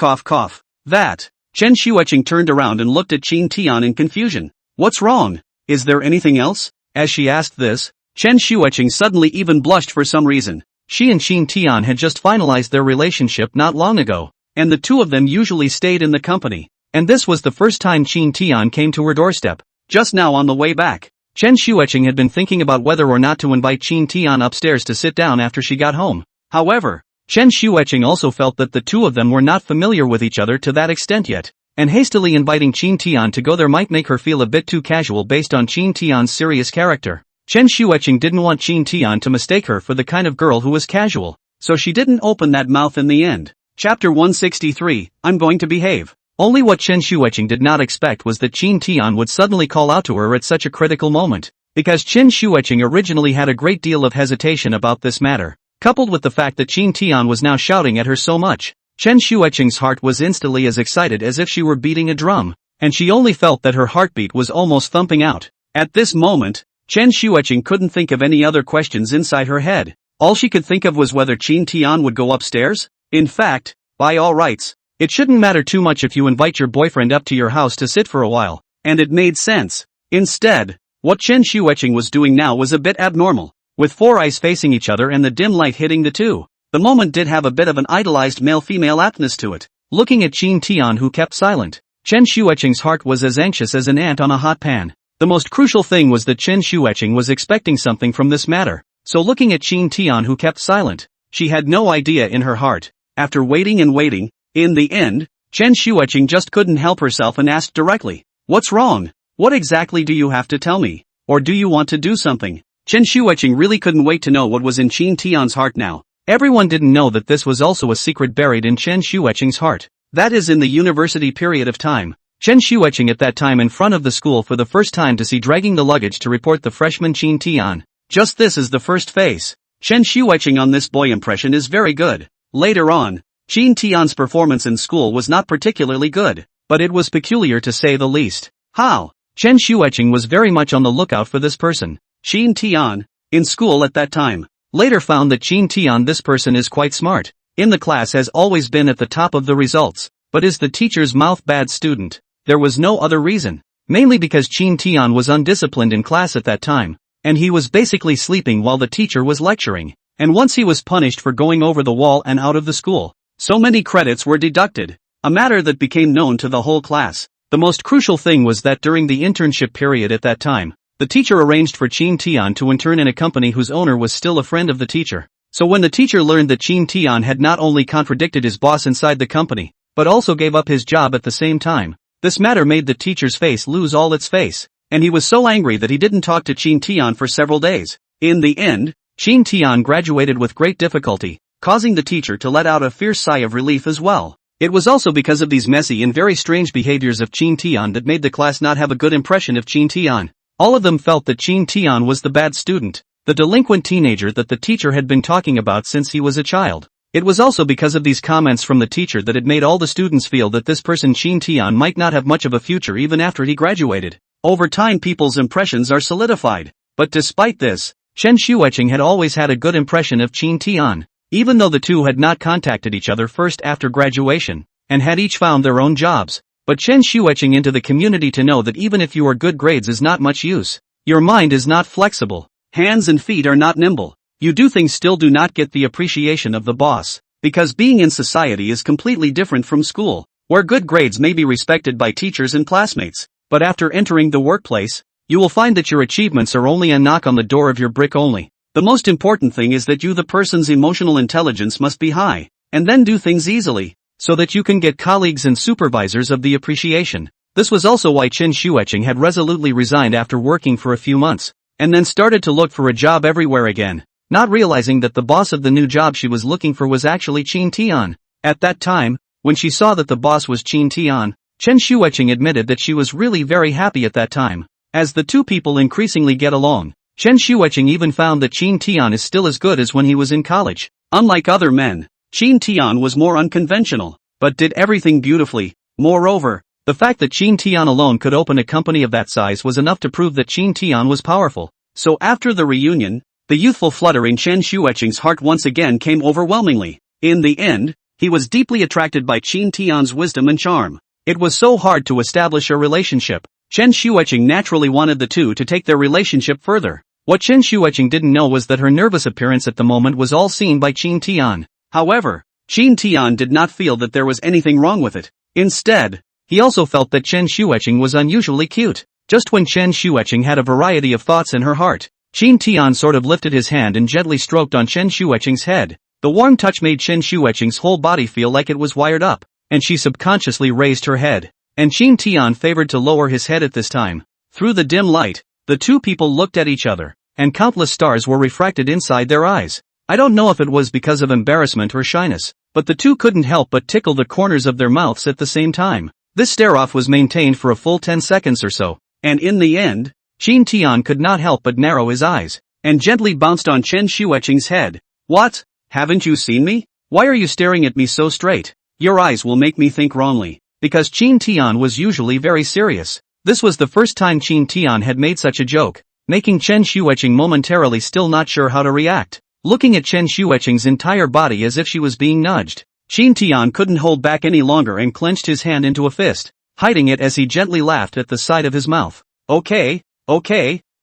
That. Chen Xueqing turned around and looked at Qin Tian in confusion. What's wrong? Is there anything else? As she asked this, Chen Xueqing suddenly even blushed for some reason. She and Qin Tian had just finalized their relationship not long ago, and the two of them usually stayed in the company. And this was the first time Qin Tian came to her doorstep. Just now on the way back, Chen Xueqing had been thinking about whether or not to invite Qin Tian upstairs to sit down after she got home. However, Chen Xueqing also felt that the two of them were not familiar with each other to that extent yet, and hastily inviting Qin Tian to go there might make her feel a bit too casual based on Qin Tian's serious character. Chen Xueqing didn't want Qin Tian to mistake her for the kind of girl who was casual, so she didn't open that mouth in the end. Chapter 163, I'm going to behave. Only what Chen Xueqing did not expect was that Qin Tian would suddenly call out to her at such a critical moment, because Chen Xueqing originally had a great deal of hesitation about this matter, coupled with the fact that Qin Tian was now shouting at her so much. Chen Xueqing's heart was instantly as excited as if she were beating a drum, and she only felt that her heartbeat was almost thumping out. At this moment, Chen Xueqing couldn't think of any other questions inside her head. All she could think of was whether Qin Tian would go upstairs. In fact, by all rights, it shouldn't matter too much if you invite your boyfriend up to your house to sit for a while, and it made sense. Instead, what Chen Xueqing was doing now was a bit abnormal, with four eyes facing each other and the dim light hitting the two. The moment did have a bit of an idolized male-female aptness to it. Looking at Qin Tian who kept silent, Chen Xueqing's heart was as anxious as an ant on a hot pan. The most crucial thing was that Chen Xueqing was expecting something from this matter, so looking at Qin Tian who kept silent, she had no idea in her heart. After waiting and waiting, in the end, Chen Xueqing just couldn't help herself and asked directly, "What's wrong? What exactly do you have to tell me? Or do you want to do something?" Chen Xueqing really couldn't wait to know what was in Qin Tian's heart now. Everyone didn't know that this was also a secret buried in Chen Xueqing's heart. That is in the university period of time. Chen Xueqing at that time in front of the school for the first time to see dragging the luggage to report the freshman Qin Tian. Just this is the first phase. Chen Xueqing on this boy impression is very good. Later on, Qin Tian's performance in school was not particularly good, but it was peculiar to say the least. How? Chen Xueqing was very much on the lookout for this person. Qin Tian, in school at that time, later found that Qin Tian, this person is quite smart, in the class has always been at the top of the results, but is the teacher's mouth bad student. There was no other reason, mainly because Qin Tian was undisciplined in class at that time, and he was basically sleeping while the teacher was lecturing, and once he was punished for going over the wall and out of the school. So many credits were deducted, a matter that became known to the whole class. The most crucial thing was that during the internship period at that time, the teacher arranged for Qin Tian to intern in a company whose owner was still a friend of the teacher. So when the teacher learned that Qin Tian had not only contradicted his boss inside the company, but also gave up his job at the same time, this matter made the teacher's face lose all its face, and he was so angry that he didn't talk to Qin Tian for several days. In the end, Qin Tian graduated with great difficulty, causing the teacher to let out a fierce sigh of relief as well. It was also because of these messy and very strange behaviors of Qin Tian that made the class not have a good impression of Qin Tian. All of them felt that Qin Tian was the bad student, the delinquent teenager that the teacher had been talking about since he was a child. It was also because of these comments from the teacher that it made all the students feel that this person Qin Tian might not have much of a future even after he graduated. Over time people's impressions are solidified, but despite this, Chen Xueqing had always had a good impression of Qin Tian. Even though the two had not contacted each other first after graduation, and had each found their own jobs, but Chen Xueqing into the community to know that even if you are good grades is not much use. Your mind is not flexible, hands and feet are not nimble, you do things still do not get the appreciation of the boss, because being in society is completely different from school, where good grades may be respected by teachers and classmates, but after entering the workplace, you will find that your achievements are only a knock on the door of your brick only. The most important thing is that the person's emotional intelligence must be high, and then do things easily, so that you can get colleagues and supervisors of the appreciation. This was also why Chen Xueqing had resolutely resigned after working for a few months, and then started to look for a job everywhere again, not realizing that the boss of the new job she was looking for was actually Qin Tian. At that time, when she saw that the boss was Qin Tian, Chen Xueqing admitted that she was really very happy at that time. As the two people increasingly get along, Chen Xueqing even found that Qin Tian is still as good as when he was in college. Unlike other men, Qin Tian was more unconventional, but did everything beautifully. Moreover, the fact that Qin Tian alone could open a company of that size was enough to prove that Qin Tian was powerful. So after the reunion, the youthful flutter in Chen Xueqing's heart once again came overwhelmingly. In the end, he was deeply attracted by Qin Tian's wisdom and charm. It was so hard to establish a relationship. Chen Xueqing naturally wanted the two to take their relationship further. What Chen Shuiqing didn't know was that her nervous appearance at the moment was all seen by Qin Tian. However, Qin Tian did not feel that there was anything wrong with it. Instead, he also felt that Chen Shuiqing was unusually cute. Just when Chen Shuiqing had a variety of thoughts in her heart, Qin Tian sort of lifted his hand and gently stroked on Chen Shuiqing's head. The warm touch made Chen Shuiqing's whole body feel like it was wired up, and she subconsciously raised her head. And Qin Tian favored to lower his head at this time. Through the dim light, the two people looked at each other, and countless stars were refracted inside their eyes. I don't know if it was because of embarrassment or shyness, but the two couldn't help but tickle the corners of their mouths at the same time. This stare-off was maintained for a full 10 seconds or so, and in the end, Qin Tian could not help but narrow his eyes, and gently bounced on Chen Shuiqing's head. What? Haven't you seen me? Why are you staring at me so straight? Your eyes will make me think wrongly. Because Qin Tian was usually very serious. This was the first time Qin Tian had made such a joke, making Chen Shuiqing momentarily still not sure how to react. Looking at Chen Shuiqing's entire body as if she was being nudged, Qin Tian couldn't hold back any longer and clenched his hand into a fist, hiding it as he gently laughed at the side of his mouth. Okay,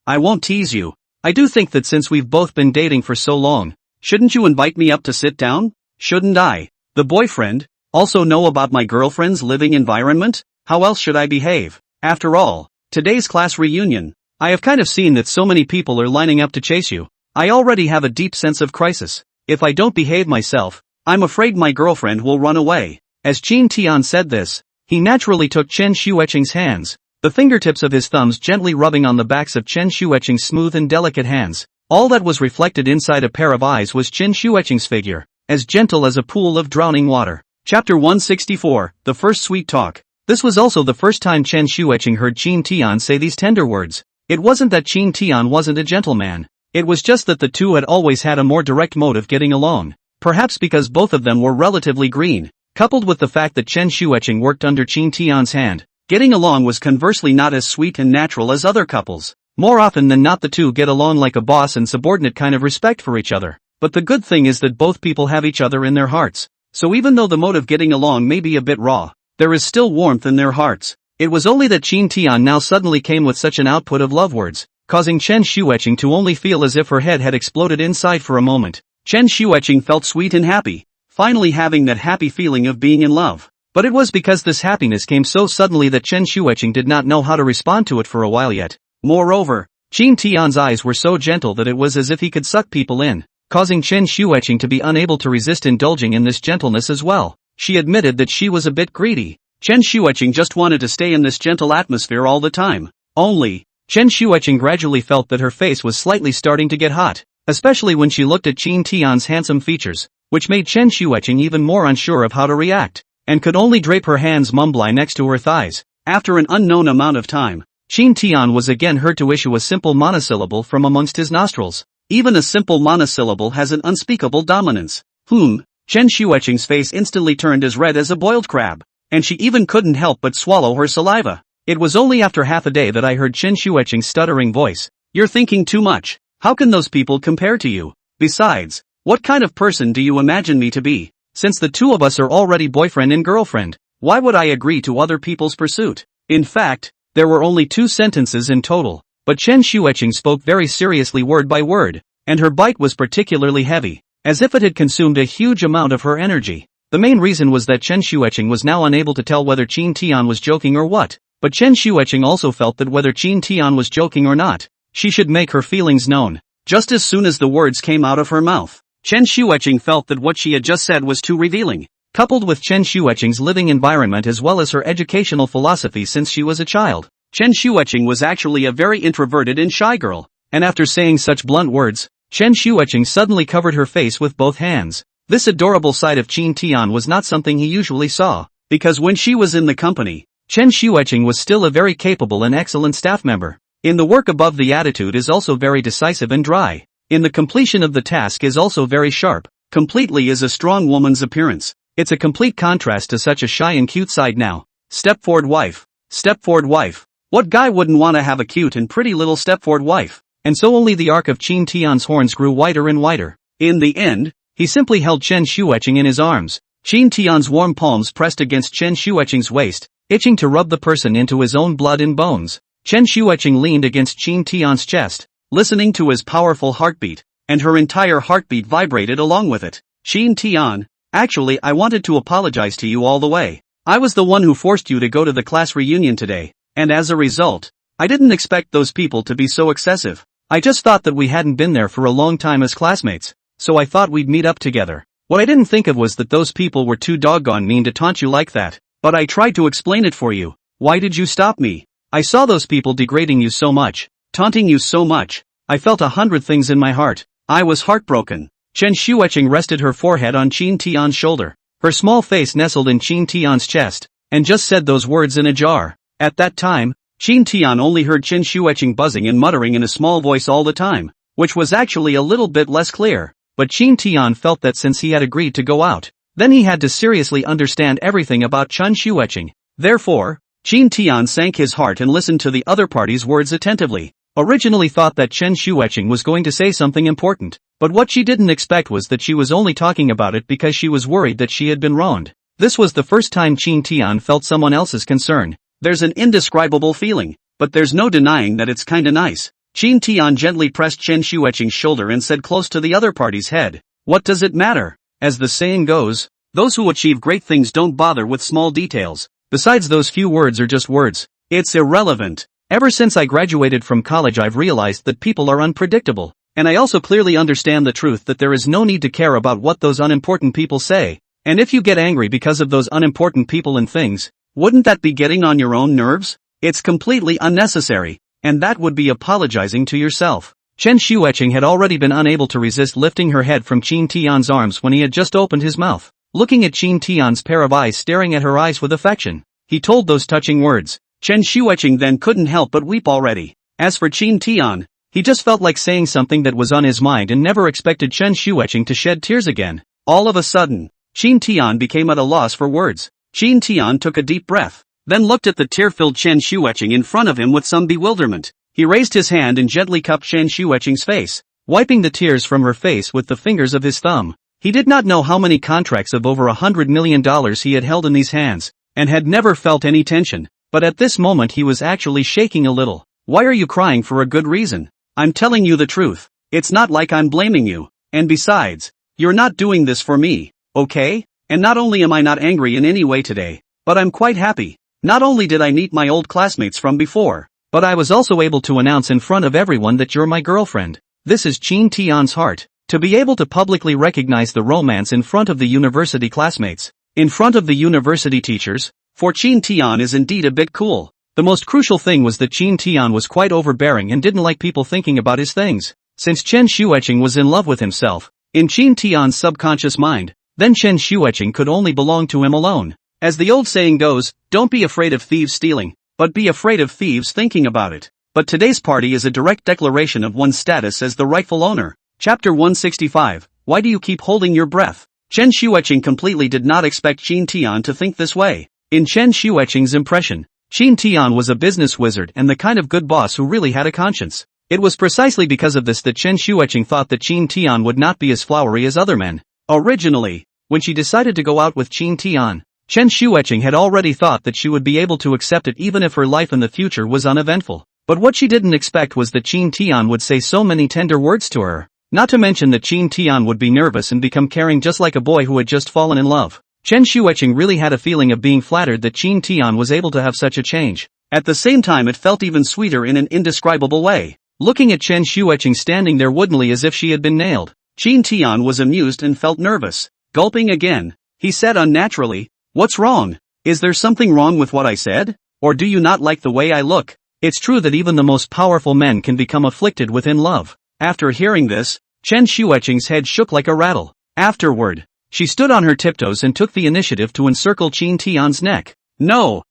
I won't tease you. I do think that since we've both been dating for so long, shouldn't you invite me up to sit down? Shouldn't I, the boyfriend, also know about my girlfriend's living environment? How else should I behave? After all, today's class reunion, I have kind of seen that so many people are lining up to chase you. I already have a deep sense of crisis. If I don't behave myself, I'm afraid my girlfriend will run away. As Qin Tian said this, he naturally took Chen Shuiqing's hands, the fingertips of his thumbs gently rubbing on the backs of Chen Shuiqing's smooth and delicate hands. All that was reflected inside a pair of eyes was Chen Shuiqing's figure, as gentle as a pool of drowning water. Chapter 164, The First Sweet Talk. This was also the first time Chen Shuiqing heard Qin Tian say these tender words. It wasn't that Qin Tian wasn't a gentleman. It was just that the two had always had a more direct mode of getting along. Perhaps because both of them were relatively green, coupled with the fact that Chen Shuiqing worked under Qin Tian's hand. Getting along was conversely not as sweet and natural as other couples. More often than not the two get along like a boss and subordinate kind of respect for each other. But the good thing is that both people have each other in their hearts. So even though the mode of getting along may be a bit raw, there is still warmth in their hearts. It was only that Qin Tian now suddenly came with such an output of love words, causing Chen Shuiqing to only feel as if her head had exploded inside for a moment. Chen Shuiqing felt sweet and happy, finally having that happy feeling of being in love. But it was because this happiness came so suddenly that Chen Shuiqing did not know how to respond to it for a while yet. Moreover, Qin Tian's eyes were so gentle that it was as if he could suck people in, causing Chen Shuiqing to be unable to resist indulging in this gentleness as well. She admitted that she was a bit greedy. Chen Shuiqing just wanted to stay in this gentle atmosphere all the time. Only, Chen Shuiqing gradually felt that her face was slightly starting to get hot, especially when she looked at Qin Tian's handsome features, which made Chen Shuiqing even more unsure of how to react, and could only drape her hands mumbly next to her thighs. After an unknown amount of time, Qin Tian was again heard to issue a simple monosyllable from amongst his nostrils. Even a simple monosyllable has an unspeakable dominance. Chen Shuiqing's face instantly turned as red as a boiled crab, and she even couldn't help but swallow her saliva. It was only after half a day that I heard Chen Shuiqing's stuttering voice. You're thinking too much. How can those people compare to you? Besides, what kind of person do you imagine me to be? Since the two of us are already boyfriend and girlfriend, why would I agree to other people's pursuit? In fact, there were only 2 sentences in total, but Chen Shuiqing spoke very seriously word by word, and her bite was particularly heavy, as if it had consumed a huge amount of her energy. The main reason was that Chen Shuiqing was now unable to tell whether Qin Tian was joking or what, but Chen Shuiqing also felt that whether Qin Tian was joking or not, she should make her feelings known, just as soon as the words came out of her mouth. Chen Shuiqing felt that what she had just said was too revealing, coupled with Chen Shuiqing's living environment as well as her educational philosophy since she was a child. Chen Shuiqing was actually a very introverted and shy girl, and after saying such blunt words, Chen Shuiqing suddenly covered her face with both hands. This adorable side of Qin Tian was not something he usually saw, because when she was in the company, Chen Shuiqing was still a very capable and excellent staff member. In the work above, the attitude is also very decisive and dry. In the completion of the task is also very sharp. Completely is a strong woman's appearance. It's a complete contrast to such a shy and cute side now. Stepford wife. Stepford wife. What guy wouldn't want to have a cute and pretty little Stepford wife? And so only the arc of Qin Tian's horns grew wider and wider. In the end, he simply held Chen Shuiqing in his arms. Qin Tian's warm palms pressed against Chen Shuiqing's waist, itching to rub the person into his own blood and bones. Chen Shuiqing leaned against Qin Tian's chest, listening to his powerful heartbeat, and her entire heartbeat vibrated along with it. Shin Tian, actually I wanted to apologize to you all the way. I was the one who forced you to go to the class reunion today, and as a result, I didn't expect those people to be so excessive. I just thought that we hadn't been there for a long time as classmates, so I thought we'd meet up together. What I didn't think of was that those people were too doggone mean to taunt you like that. But I tried to explain it for you. Why did you stop me? I saw those people degrading you so much, taunting you so much. I felt 100 things in my heart. I was heartbroken. Chen Xueqing rested her forehead on Qin Tian's shoulder. Her small face nestled in Qin Tian's chest, and just said those words in a jar. At that time, Qin Tian only heard Chen Xueqing buzzing and muttering in a small voice all the time, which was actually a little bit less clear. But Qin Tian felt that since he had agreed to go out, then he had to seriously understand everything about Chen Xueqing. Therefore, Qin Tian sank his heart and listened to the other party's words attentively. Originally thought that Chen Xueqing was going to say something important, but what she didn't expect was that she was only talking about it because she was worried that she had been wronged. This was the first time Qin Tian felt someone else's concern. There's an indescribable feeling, but there's no denying that it's kinda nice. Qin Tian gently pressed Chen Xueqing's shoulder and said close to the other party's head, "What does it matter? As the saying goes, those who achieve great things don't bother with small details. Besides, those few words are just words. It's irrelevant. Ever since I graduated from college I've realized that people are unpredictable, and I also clearly understand the truth that there is no need to care about what those unimportant people say. And if you get angry because of those unimportant people and things, wouldn't that be getting on your own nerves? It's completely unnecessary, and that would be apologizing to yourself." Chen Xueqing had already been unable to resist lifting her head from Qin Tian's arms when he had just opened his mouth. Looking at Qin Tian's pair of eyes staring at her eyes with affection, he told those touching words. Chen Xueqing then couldn't help but weep already. As for Qin Tian, he just felt like saying something that was on his mind and never expected Chen Xueqing to shed tears again. All of a sudden, Qin Tian became at a loss for words. Qin Tian took a deep breath, then looked at the tear-filled Chen Xueqing in front of him with some bewilderment. He raised his hand and gently cupped Chen Xueqing's face, wiping the tears from her face with the fingers of his thumb. He did not know how many contracts of over $100 million he had held in these hands, and had never felt any tension, but at this moment he was actually shaking a little. "Why are you crying? For a good reason. I'm telling you the truth. It's not like I'm blaming you, and besides, you're not doing this for me, okay? And not only am I not angry in any way today, but I'm quite happy. Not only did I meet my old classmates from before, but I was also able to announce in front of everyone that you're my girlfriend." This is Qin Tian's heart. To be able to publicly recognize the romance in front of the university classmates, in front of the university teachers, for Qin Tian is indeed a bit cool. The most crucial thing was that Qin Tian was quite overbearing and didn't like people thinking about his things. Since Chen Xueqing was in love with himself, in Qin Tian's subconscious mind, then Chen Xueqing could only belong to him alone. As the old saying goes, don't be afraid of thieves stealing, but be afraid of thieves thinking about it. But today's party is a direct declaration of one's status as the rightful owner. Chapter 165, Why do you keep holding your breath? Chen Xueqing completely did not expect Qin Tian to think this way. In Chen Xueqing's impression, Qin Tian was a business wizard and the kind of good boss who really had a conscience. It was precisely because of this that Chen Xueqing thought that Qin Tian would not be as flowery as other men. Originally, when she decided to go out with Qin Tian, Chen Xueqing had already thought that she would be able to accept it even if her life in the future was uneventful. But what she didn't expect was that Qin Tian would say so many tender words to her. Not to mention that Qin Tian would be nervous and become caring just like a boy who had just fallen in love. Chen Xueqing really had a feeling of being flattered that Qin Tian was able to have such a change. At the same time it felt even sweeter in an indescribable way. Looking at Chen Xueqing standing there woodenly as if she had been nailed, Qin Tian was amused and felt nervous. Gulping again, he said unnaturally, "What's wrong? Is there something wrong with what I said? Or do you not like the way I look?" It's true that even the most powerful men can become afflicted within love. After hearing this, Chen Xueqing's head shook like a rattle. Afterward, she stood on her tiptoes and took the initiative to encircle Qin Tian's neck. No,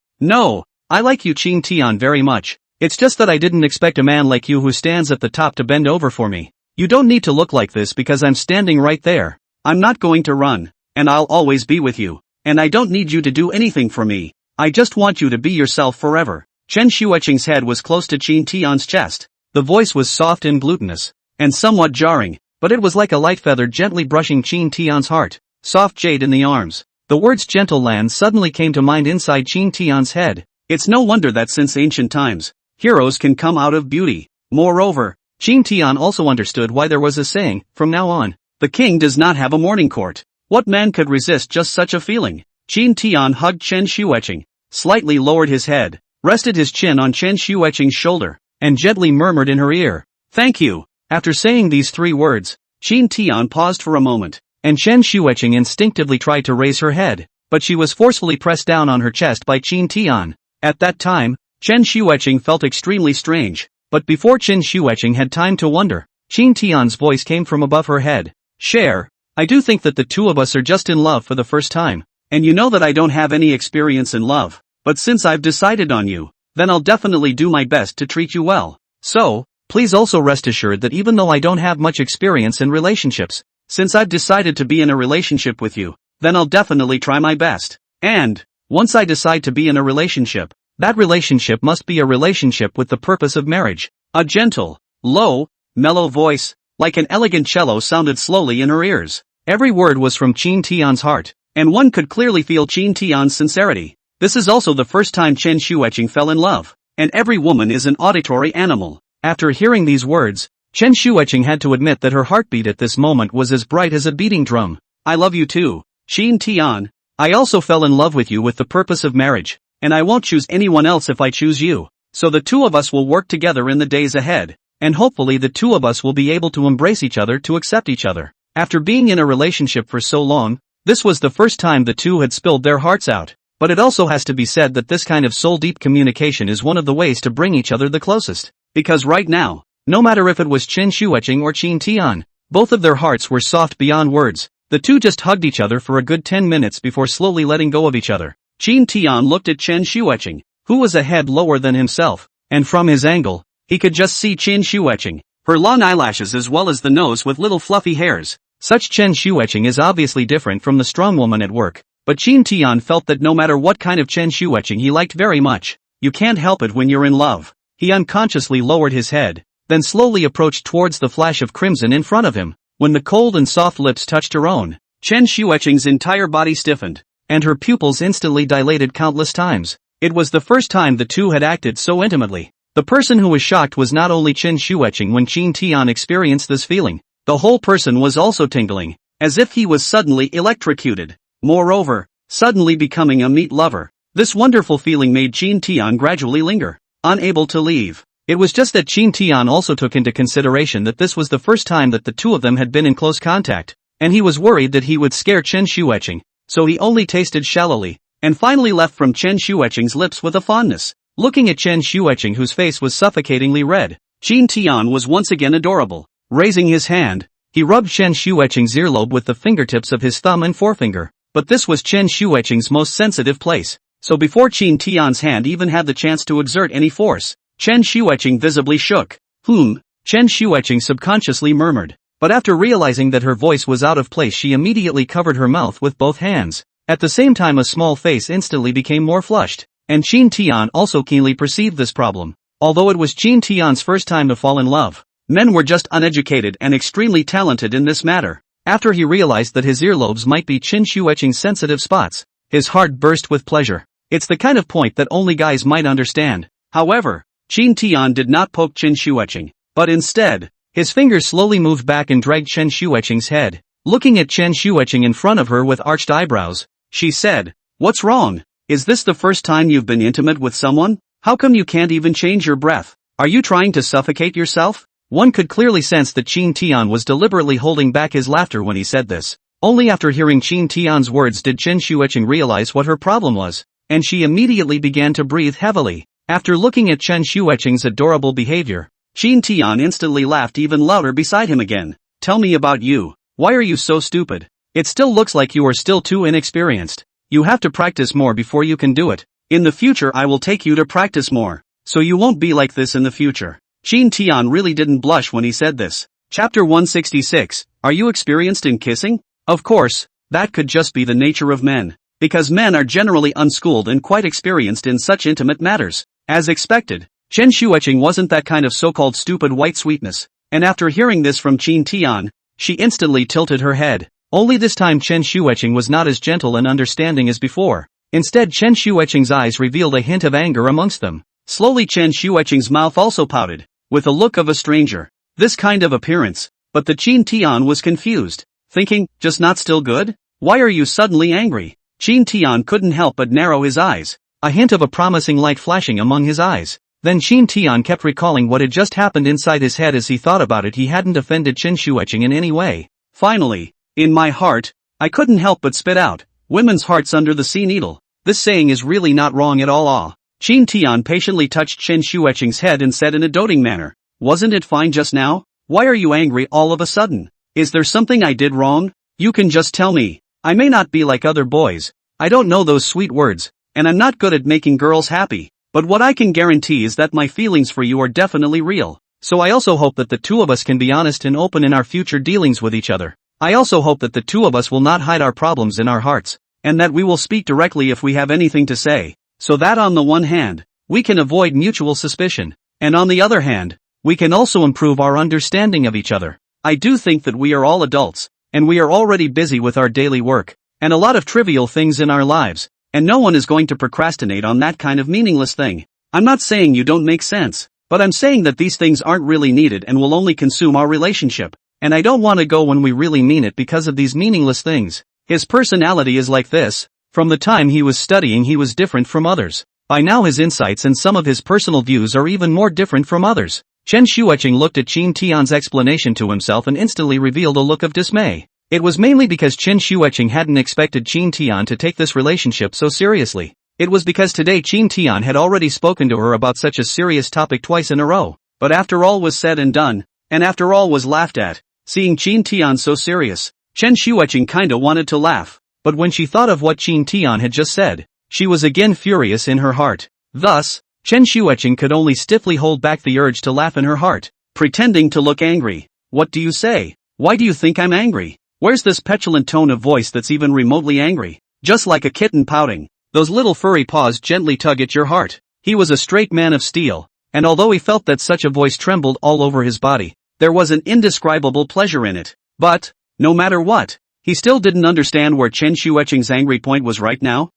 I like you Qin Tian very much. It's just that I didn't expect a man like you who stands at the top to bend over for me. You don't need to look like this because I'm standing right there. I'm not going to run, and I'll always be with you. And I don't need you to do anything for me. I just want you to be yourself forever. Chen Xueqing's head was close to Qin Tian's chest. The voice was soft and glutinous, and somewhat jarring, but it was like a light feather gently brushing Qin Tian's heart. Soft jade in the arms. The words gentle land suddenly came to mind inside Qin Tian's head. It's no wonder that since ancient times, heroes can come out of beauty. Moreover, Qin Tian also understood why there was a saying, from now on, the king does not have a morning court. What man could resist just such a feeling? Qin Tian hugged Chen Xueqing, slightly lowered his head, rested his chin on Chen Xueqing's shoulder, and gently murmured in her ear, "Thank you." After saying these 3 words, Qin Tian paused for a moment, and Chen Xueqing instinctively tried to raise her head, but she was forcefully pressed down on her chest by Qin Tian. At that time, Chen Xueqing felt extremely strange, but before Chen Xueqing had time to wonder, Qin Tian's voice came from above her head. "Cher, I do think that the two of us are just in love for the first time, and you know that I don't have any experience in love, but since I've decided on you, then I'll definitely do my best to treat you well. So, please also rest assured that even though I don't have much experience in relationships, since I've decided to be in a relationship with you, then I'll definitely try my best. And, once I decide to be in a relationship, that relationship must be a relationship with the purpose of marriage." A gentle, low, mellow voice, like an elegant cello, sounded slowly in her ears. Every word was from Qin Tian's heart, and one could clearly feel Qin Tian's sincerity. This is also the first time Chen Xueqing fell in love, and every woman is an auditory animal. After hearing these words, Chen Xueqing had to admit that her heartbeat at this moment was as bright as a beating drum. "I love you too, Qin Tian. I also fell in love with you with the purpose of marriage, and I won't choose anyone else if I choose you. So the two of us will work together in the days ahead, and hopefully the two of us will be able to embrace each other, to accept each other." After being in a relationship for so long, this was the first time the two had spilled their hearts out. But it also has to be said that this kind of soul-deep communication is one of the ways to bring each other the closest. Because right now, no matter if it was Chen Xueqing or Qin Tian, both of their hearts were soft beyond words. The two just hugged each other for a good 10 minutes before slowly letting go of each other. Qin Tian looked at Chen Xueqing, who was a head lower than himself, and from his angle, he could just see Chen Xueqing, her long eyelashes as well as the nose with little fluffy hairs. Such Chen Xueqing is obviously different from the strong woman at work, but Qin Tian felt that no matter what kind of Chen Xueqing he liked very much, you can't help it when you're in love. He unconsciously lowered his head, then slowly approached towards the flash of crimson in front of him. When the cold and soft lips touched her own, Chen Xueqing's entire body stiffened, and her pupils instantly dilated countless times. It was the first time the two had acted so intimately. The person who was shocked was not only Chen Xueqing when Qin Tian experienced this feeling, the whole person was also tingling, as if he was suddenly electrocuted. Moreover, suddenly becoming a meat lover, this wonderful feeling made Qin Tian gradually linger, unable to leave. It was just that Qin Tian also took into consideration that this was the first time that the two of them had been in close contact, and he was worried that he would scare Chen Xueqing, so he only tasted shallowly, and finally left from Chen Xueqing's lips with a fondness. Looking at Chen Xueqing, whose face was suffocatingly red, Qin Tian was once again adorable. Raising his hand, he rubbed Chen Xueqing's earlobe with the fingertips of his thumb and forefinger, but this was Chen Xueqing's most sensitive place, so before Qin Tian's hand even had the chance to exert any force, Chen Xueqing visibly shook. Chen Xueqing subconsciously murmured, but after realizing that her voice was out of place she immediately covered her mouth with both hands. At the same time a small face instantly became more flushed, and Qin Tian also keenly perceived this problem. Although it was Qin Tian's first time to fall in love, men were just uneducated and extremely talented in this matter. After he realized that his earlobes might be Chen Xueqing's sensitive spots, his heart burst with pleasure. It's the kind of point that only guys might understand. However, Qin Tian did not poke Chen Xueqing, but instead, his fingers slowly moved back and dragged Chen Xueqing's head. Looking at Chen Xueqing in front of her with arched eyebrows, she said, "What's wrong? Is this the first time you've been intimate with someone? How come you can't even change your breath? Are you trying to suffocate yourself?" One could clearly sense that Qin Tian was deliberately holding back his laughter when he said this. Only after hearing Qin Tian's words did Chen Xueqing realize what her problem was, and she immediately began to breathe heavily. After looking at Chen Xueqing's adorable behavior, Qin Tian instantly laughed even louder beside him again. "Tell me about you. Why are you so stupid? It still looks like you are still too inexperienced. You have to practice more before you can do it. In the future I will take you to practice more, so you won't be like this in the future." Qin Tian really didn't blush when he said this. Chapter 166, Are you experienced in kissing? Of course, that could just be the nature of men, because men are generally unschooled and quite experienced in such intimate matters. As expected, Chen Xueqing wasn't that kind of so-called stupid white sweetness, and after hearing this from Qin Tian, she instantly tilted her head. Only this time Chen Xueqing was not as gentle and understanding as before. Instead Chen Xueqing's eyes revealed a hint of anger amongst them. Slowly Chen Xueqing's mouth also pouted, with a look of a stranger. this kind of appearance, but the Chin Tian was confused, thinking, just not still good? Why are you suddenly angry? Chin Tian couldn't help but narrow his eyes, a hint of a promising light flashing among his eyes. Then Chin Tian kept recalling what had just happened inside his head. As he thought about it, he hadn't offended Chen Shuiqing in any way. Finally, in my heart, I couldn't help but spit out, women's hearts under the sea needle. This saying is really not wrong at all. Chin Tian patiently touched Chen Shuiqing's head and said in a doting manner, wasn't it fine just now? Why are you angry all of a sudden? Is there something I did wrong? You can just tell me. I may not be like other boys. I don't know those sweet words, and I'm not good at making girls happy. But what I can guarantee is that my feelings for you are definitely real. So I also hope that the two of us can be honest and open in our future dealings with each other. I also hope that the two of us will not hide our problems in our hearts, and that we will speak directly if we have anything to say, so that on the one hand, we can avoid mutual suspicion, and on the other hand, we can also improve our understanding of each other. I do think that we are all adults, and we are already busy with our daily work, and a lot of trivial things in our lives, and no one is going to procrastinate on that kind of meaningless thing. I'm not saying you don't make sense, but I'm saying that these things aren't really needed and will only consume our relationship, and I don't want to go when we really mean it because of these meaningless things. His personality is like this. From the time he was studying, he was different from others. By now his insights and some of his personal views are even more different from others. Chen Shuiqing looked at Chin Tian's explanation to himself and instantly revealed a look of dismay. It was mainly because Chen Shuiqing hadn't expected Chin Tian to take this relationship so seriously. It was because today Chin Tian had already spoken to her about such a serious topic twice in a row. But after all was said and done, and after all was laughed at, seeing Chin Tian so serious, Chen Shuiqing kinda wanted to laugh. But when she thought of what Chin Tian had just said, she was again furious in her heart. Thus, Chen Shuiqing could only stiffly hold back the urge to laugh in her heart, pretending to look angry. What do you say? Why do you think I'm angry? Where's this petulant tone of voice that's even remotely angry? Just like a kitten pouting, those little furry paws gently tug at your heart. He was a straight man of steel, and although he felt that such a voice trembled all over his body, there was an indescribable pleasure in it. But, no matter what, he still didn't understand where Chen Shuiqing's angry point was right now.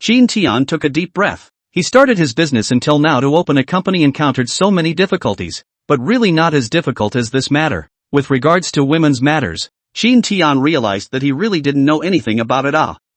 Chin Tian took a deep breath. He started his business until now to open a company encountered so many difficulties, but really not as difficult as this matter. With regards to women's matters, Chin Tian realized that he really didn't know anything about it.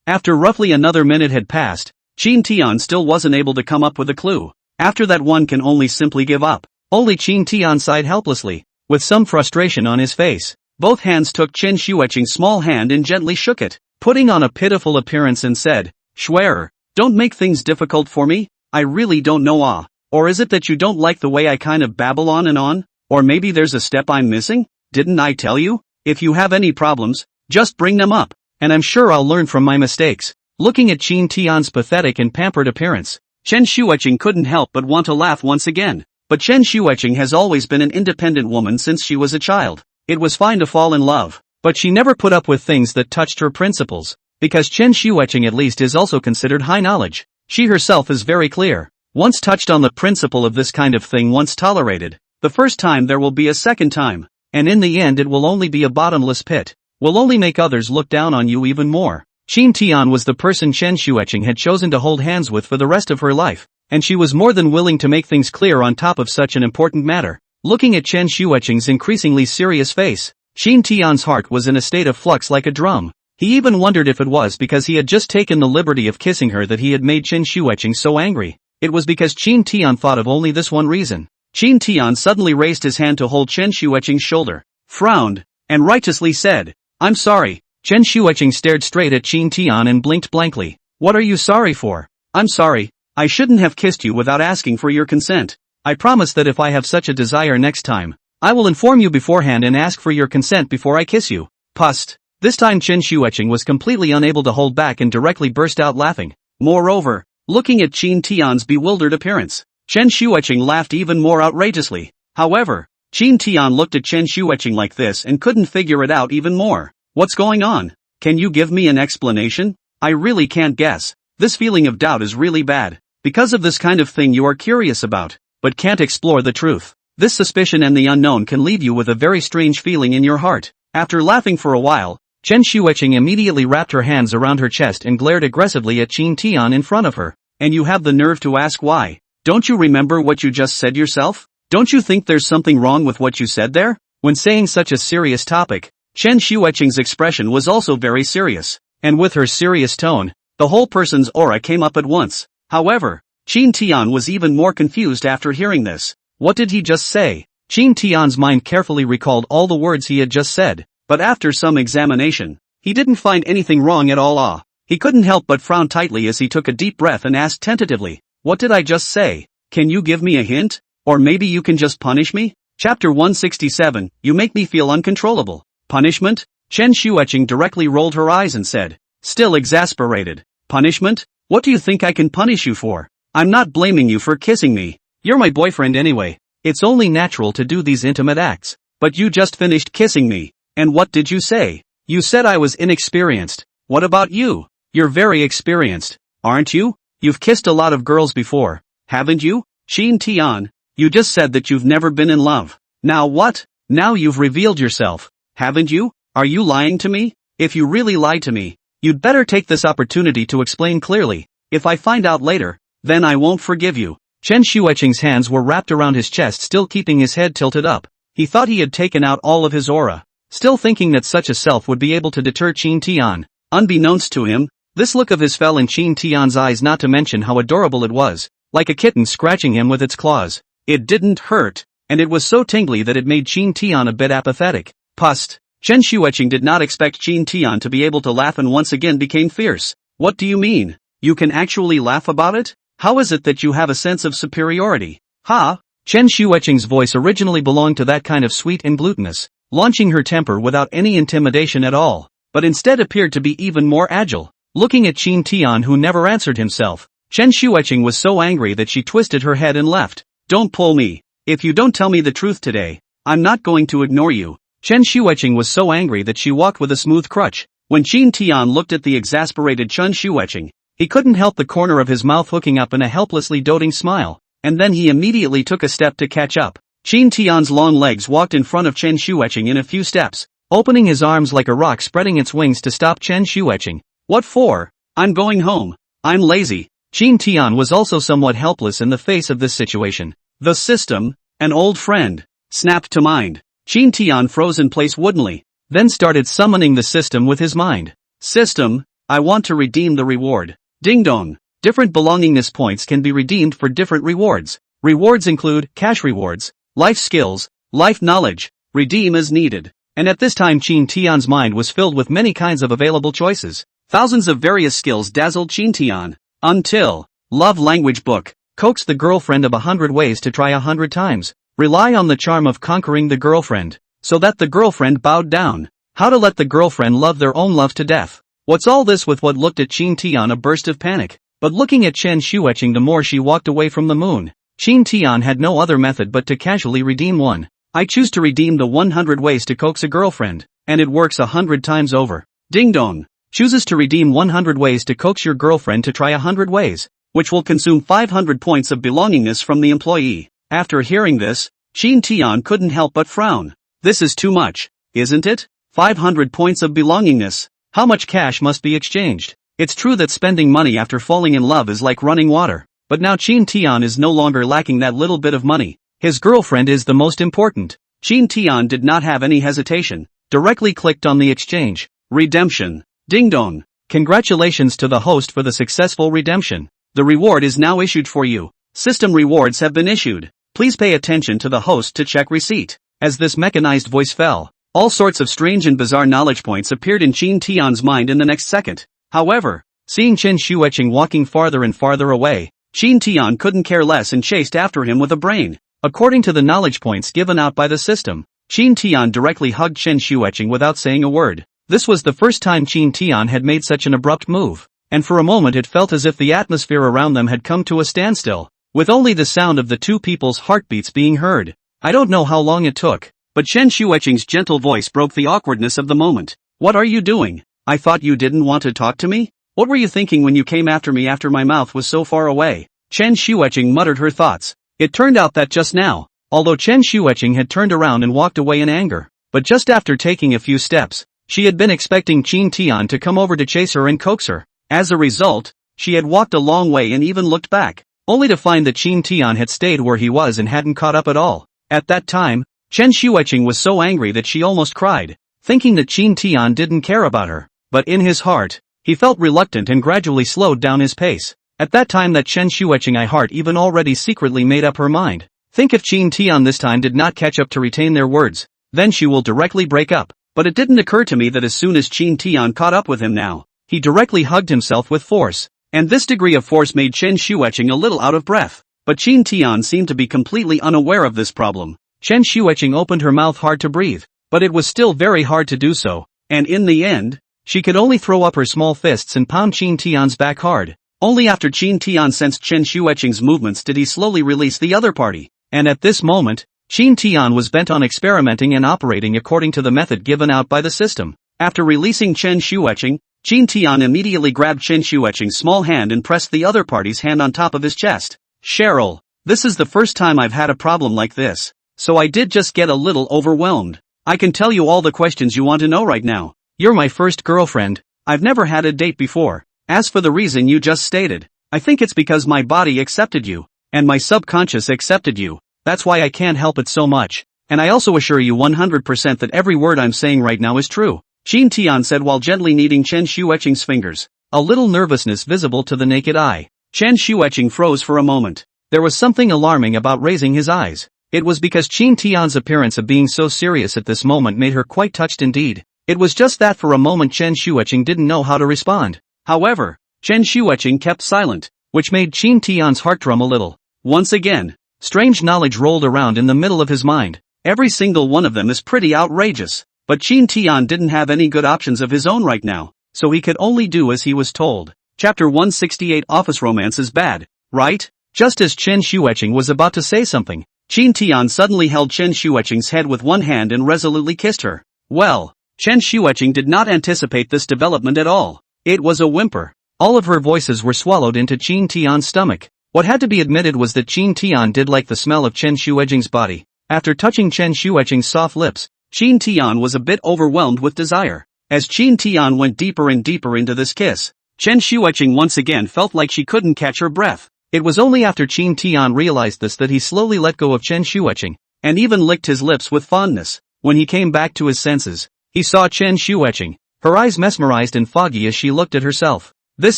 After roughly another minute had passed, Chin Tian still wasn't able to come up with a clue. After that, one can only simply give up. Only Chin Tian sighed helplessly, with some frustration on his face. Both hands took Chen Shuiqing's small hand and gently shook it, putting on a pitiful appearance and said, Schwerer, don't make things difficult for me. I really don't know. Or is it that you don't like the way I kind of babble on and on? Or maybe there's a step I'm missing? Didn't I tell you? If you have any problems, just bring them up, and I'm sure I'll learn from my mistakes. Looking at Chin Tian's pathetic and pampered appearance, Chen Shuiqing couldn't help but want to laugh once again. But Chen Shuiqing has always been an independent woman since she was a child. It was fine to fall in love, but she never put up with things that touched her principles, because Chen Shuiqing at least is also considered high knowledge. She herself is very clear. Once touched on the principle of this kind of thing, once tolerated, the first time there will be a second time. And in the end it will only be a bottomless pit. Will only make others look down on you even more. Chin Tian was the person Chen Shuiqing had chosen to hold hands with for the rest of her life, and she was more than willing to make things clear on top of such an important matter. Looking at Chen Shuiqing's increasingly serious face, Chin Tian's heart was in a state of flux like a drum. He even wondered if it was because he had just taken the liberty of kissing her that he had made Chen Shuiqing so angry. It was because Chin Tian thought of only this one reason. Chin Tian suddenly raised his hand to hold Chen Shuiqing's shoulder, frowned, and righteously said, I'm sorry. Chen Shuiqing stared straight at Chin Tian and blinked blankly. What are you sorry for? I'm sorry. I shouldn't have kissed you without asking for your consent. I promise that if I have such a desire next time, I will inform you beforehand and ask for your consent before I kiss you. Pust. This time Chen Shuiqing was completely unable to hold back and directly burst out laughing. Moreover, looking at Chin Tian's bewildered appearance, Chen Shuiqing laughed even more outrageously. However, Chin Tian looked at Chen Shuiqing like this and couldn't figure it out even more. What's going on? Can you give me an explanation? I really can't guess. This feeling of doubt is really bad. Because of this kind of thing you are curious about, but can't explore the truth. This suspicion and the unknown can leave you with a very strange feeling in your heart. After laughing for a while, Chen Shuiqing immediately wrapped her hands around her chest and glared aggressively at Chin Tian in front of her. And you have the nerve to ask why? Don't you remember what you just said yourself? Don't you think there's something wrong with what you said there? When saying such a serious topic, Chen Shuiqing's expression was also very serious, and with her serious tone, the whole person's aura came up at once. However, Qin Tian was even more confused after hearing this. What did he just say? Qin Tian's mind carefully recalled all the words he had just said, but after some examination, he didn't find anything wrong at all. He couldn't help but frown tightly as he took a deep breath and asked tentatively, "What did I just say? Can you give me a hint? Or maybe you can just punish me?" Chapter 167, You Make Me Feel Uncontrollable. Punishment? Chen Shuiqing directly rolled her eyes and said, still exasperated, "Punishment? What do you think I can punish you for? I'm not blaming you for kissing me. You're my boyfriend anyway. It's only natural to do these intimate acts. But you just finished kissing me. And what did you say? You said I was inexperienced. What about you? You're very experienced, aren't you? You've kissed a lot of girls before, haven't you? Qin Tian, you just said that you've never been in love. Now what? Now you've revealed yourself, haven't you? Are you lying to me? If you really lied to me, you'd better take this opportunity to explain clearly. If I find out later, then I won't forgive you." Chen Shuiqing's hands were wrapped around his chest, still keeping his head tilted up. He thought he had taken out all of his aura, still thinking that such a self would be able to deter Qin Tian. Unbeknownst to him, this look of his fell in Qin Tian's eyes, not to mention how adorable it was, like a kitten scratching him with its claws. It didn't hurt, and it was so tingly that it made Qin Tian a bit apathetic. Pust. Chen Shuiqing did not expect Qin Tian to be able to laugh and once again became fierce. "What do you mean? You can actually laugh about it? How is it that you have a sense of superiority? Ha?" Chen Shuiqing's voice originally belonged to that kind of sweet and glutinous, launching her temper without any intimidation at all, but instead appeared to be even more agile. Looking at Qin Tian, who never answered himself, Chen Shuiqing was so angry that she twisted her head and left. "Don't pull me. If you don't tell me the truth today, I'm not going to ignore you." Chen Shuiqing was so angry that she walked with a smooth crutch. When Qin Tian looked at the exasperated Chen Shuiqing, he couldn't help the corner of his mouth hooking up in a helplessly doting smile, and then he immediately took a step to catch up. Qin Tian's long legs walked in front of Chen Shuiqing in a few steps, opening his arms like a rock, spreading its wings to stop Chen Shuiqing. "What for? I'm going home. I'm lazy." Qin Tian was also somewhat helpless in the face of this situation. The system, an old friend, snapped to mind. Qin Tian froze in place woodenly, then started summoning the system with his mind. "System, I want to redeem the reward. Ding dong. Different belongingness points can be redeemed for different rewards. Rewards include cash rewards, life skills, life knowledge. Redeem as needed." And at this time Qin Tian's mind was filled with many kinds of available choices. Thousands of various skills dazzled Qin Tian. Until love language book. Coax the girlfriend of 100 ways to try 100 times. Rely on the charm of conquering the girlfriend, so that the girlfriend bowed down. How to let the girlfriend love their own love to death. What's all this? With what looked at Qin Tian a burst of panic, but looking at Chen Shuiqing the more she walked away from the moon. Qin Tian had no other method but to casually redeem one. "I choose to redeem the 100 ways to coax a girlfriend, and it works 100 times over." Ding dong. Chooses to redeem 100 ways to coax your girlfriend to try 100 ways, which will consume 500 points of belongingness from the employee. After hearing this, Qin Tian couldn't help but frown. This is too much, isn't it? 500 points of belongingness. How much cash must be exchanged? It's true that spending money after falling in love is like running water, but now Qin Tian is no longer lacking that little bit of money. His girlfriend is the most important. Qin Tian did not have any hesitation, directly clicked on the exchange. Redemption. Ding dong. Congratulations to the host for the successful redemption. The reward is now issued for you. System rewards have been issued. Please pay attention to the host to check receipt. As this mechanized voice fell, all sorts of strange and bizarre knowledge points appeared in Qin Tian's mind in the next second. However, seeing Chen Shuiqing walking farther and farther away, Qin Tian couldn't care less and chased after him with a brain. According to the knowledge points given out by the system, Qin Tian directly hugged Chen Shuiqing without saying a word. This was the first time Qin Tian had made such an abrupt move, and for a moment it felt as if the atmosphere around them had come to a standstill, with only the sound of the two people's heartbeats being heard. I don't know how long it took, but Chen Shuiqing's gentle voice broke the awkwardness of the moment. "What are you doing? I thought you didn't want to talk to me? What were you thinking when you came after me after my mouth was so far away?" Chen Shuiqing muttered her thoughts. It turned out that just now, although Chen Shuiqing had turned around and walked away in anger, but just after taking a few steps, she had been expecting Qin Tian to come over to chase her and coax her. As a result, she had walked a long way and even looked back. only to find that Qin Tian had stayed where he was and hadn't caught up at all. At that time, Chen Xueqing was so angry that she almost cried, thinking that Qin Tian didn't care about her. But in his heart, he felt reluctant and gradually slowed down his pace. At that time that Chen Xueqing heart even already secretly made up her mind. Think if Qin Tian this time did not catch up to retain their words, then she will directly break up. But it didn't occur to me that as soon as Qin Tian caught up with him now, he directly hugged himself with force. And this degree of force made Chen Xueqing a little out of breath. But Qin Tian seemed to be completely unaware of this problem. Chen Xueqing opened her mouth hard to breathe, but it was still very hard to do so, and in the end, she could only throw up her small fists and pound Qin Tian's back hard. Only after Qin Tian sensed Chen Xueqing's movements did he slowly release the other party. And at this moment, Qin Tian was bent on experimenting and operating according to the method given out by the system. After releasing Chen Xueqing, Qin Tian immediately grabbed Chen Xueqing's small hand and pressed the other party's hand on top of his chest. Cheryl, this is the first time I've had a problem like this, so I did just get a little overwhelmed. I can tell you all the questions you want to know right now. You're my first girlfriend. I've never had a date before. As for the reason you just stated, I think it's because my body accepted you, and my subconscious accepted you. That's why I can't help it so much. And I also assure you 100% that every word I'm saying right now is true. Qin Tian said while gently kneading Chen Xueqing's fingers, a little nervousness visible to the naked eye. Chen Xueqing froze for a moment. There was something alarming about raising his eyes. It was because Qin Tian's appearance of being so serious at this moment made her quite touched indeed. It was just that for a moment Chen Xueqing didn't know how to respond. However, Chen Xueqing kept silent, which made Qin Tian's heart drum a little. Once again, strange knowledge rolled around in the middle of his mind. Every single one of them is pretty outrageous. But Qin Tian didn't have any good options of his own right now, so he could only do as he was told. Chapter 168 Office Romance is bad, right? Just as Chen Xueqing was about to say something, Qin Tian suddenly held Chen Xueqing's head with one hand and resolutely kissed her. Well, Chen Xueqing did not anticipate this development at all. It was a whimper. All of her voices were swallowed into Qin Tian's stomach. What had to be admitted was that Qin Tian did like the smell of Chen Xueqing's body. After touching Chen Xueqing's soft lips, Qin Tian was a bit overwhelmed with desire. As Qin Tian went deeper and deeper into this kiss, Chen Xueqing once again felt like she couldn't catch her breath. It was only after Qin Tian realized this that he slowly let go of Chen Xueqing, and even licked his lips with fondness. When he came back to his senses, he saw Chen Xueqing, her eyes mesmerized and foggy as she looked at herself. This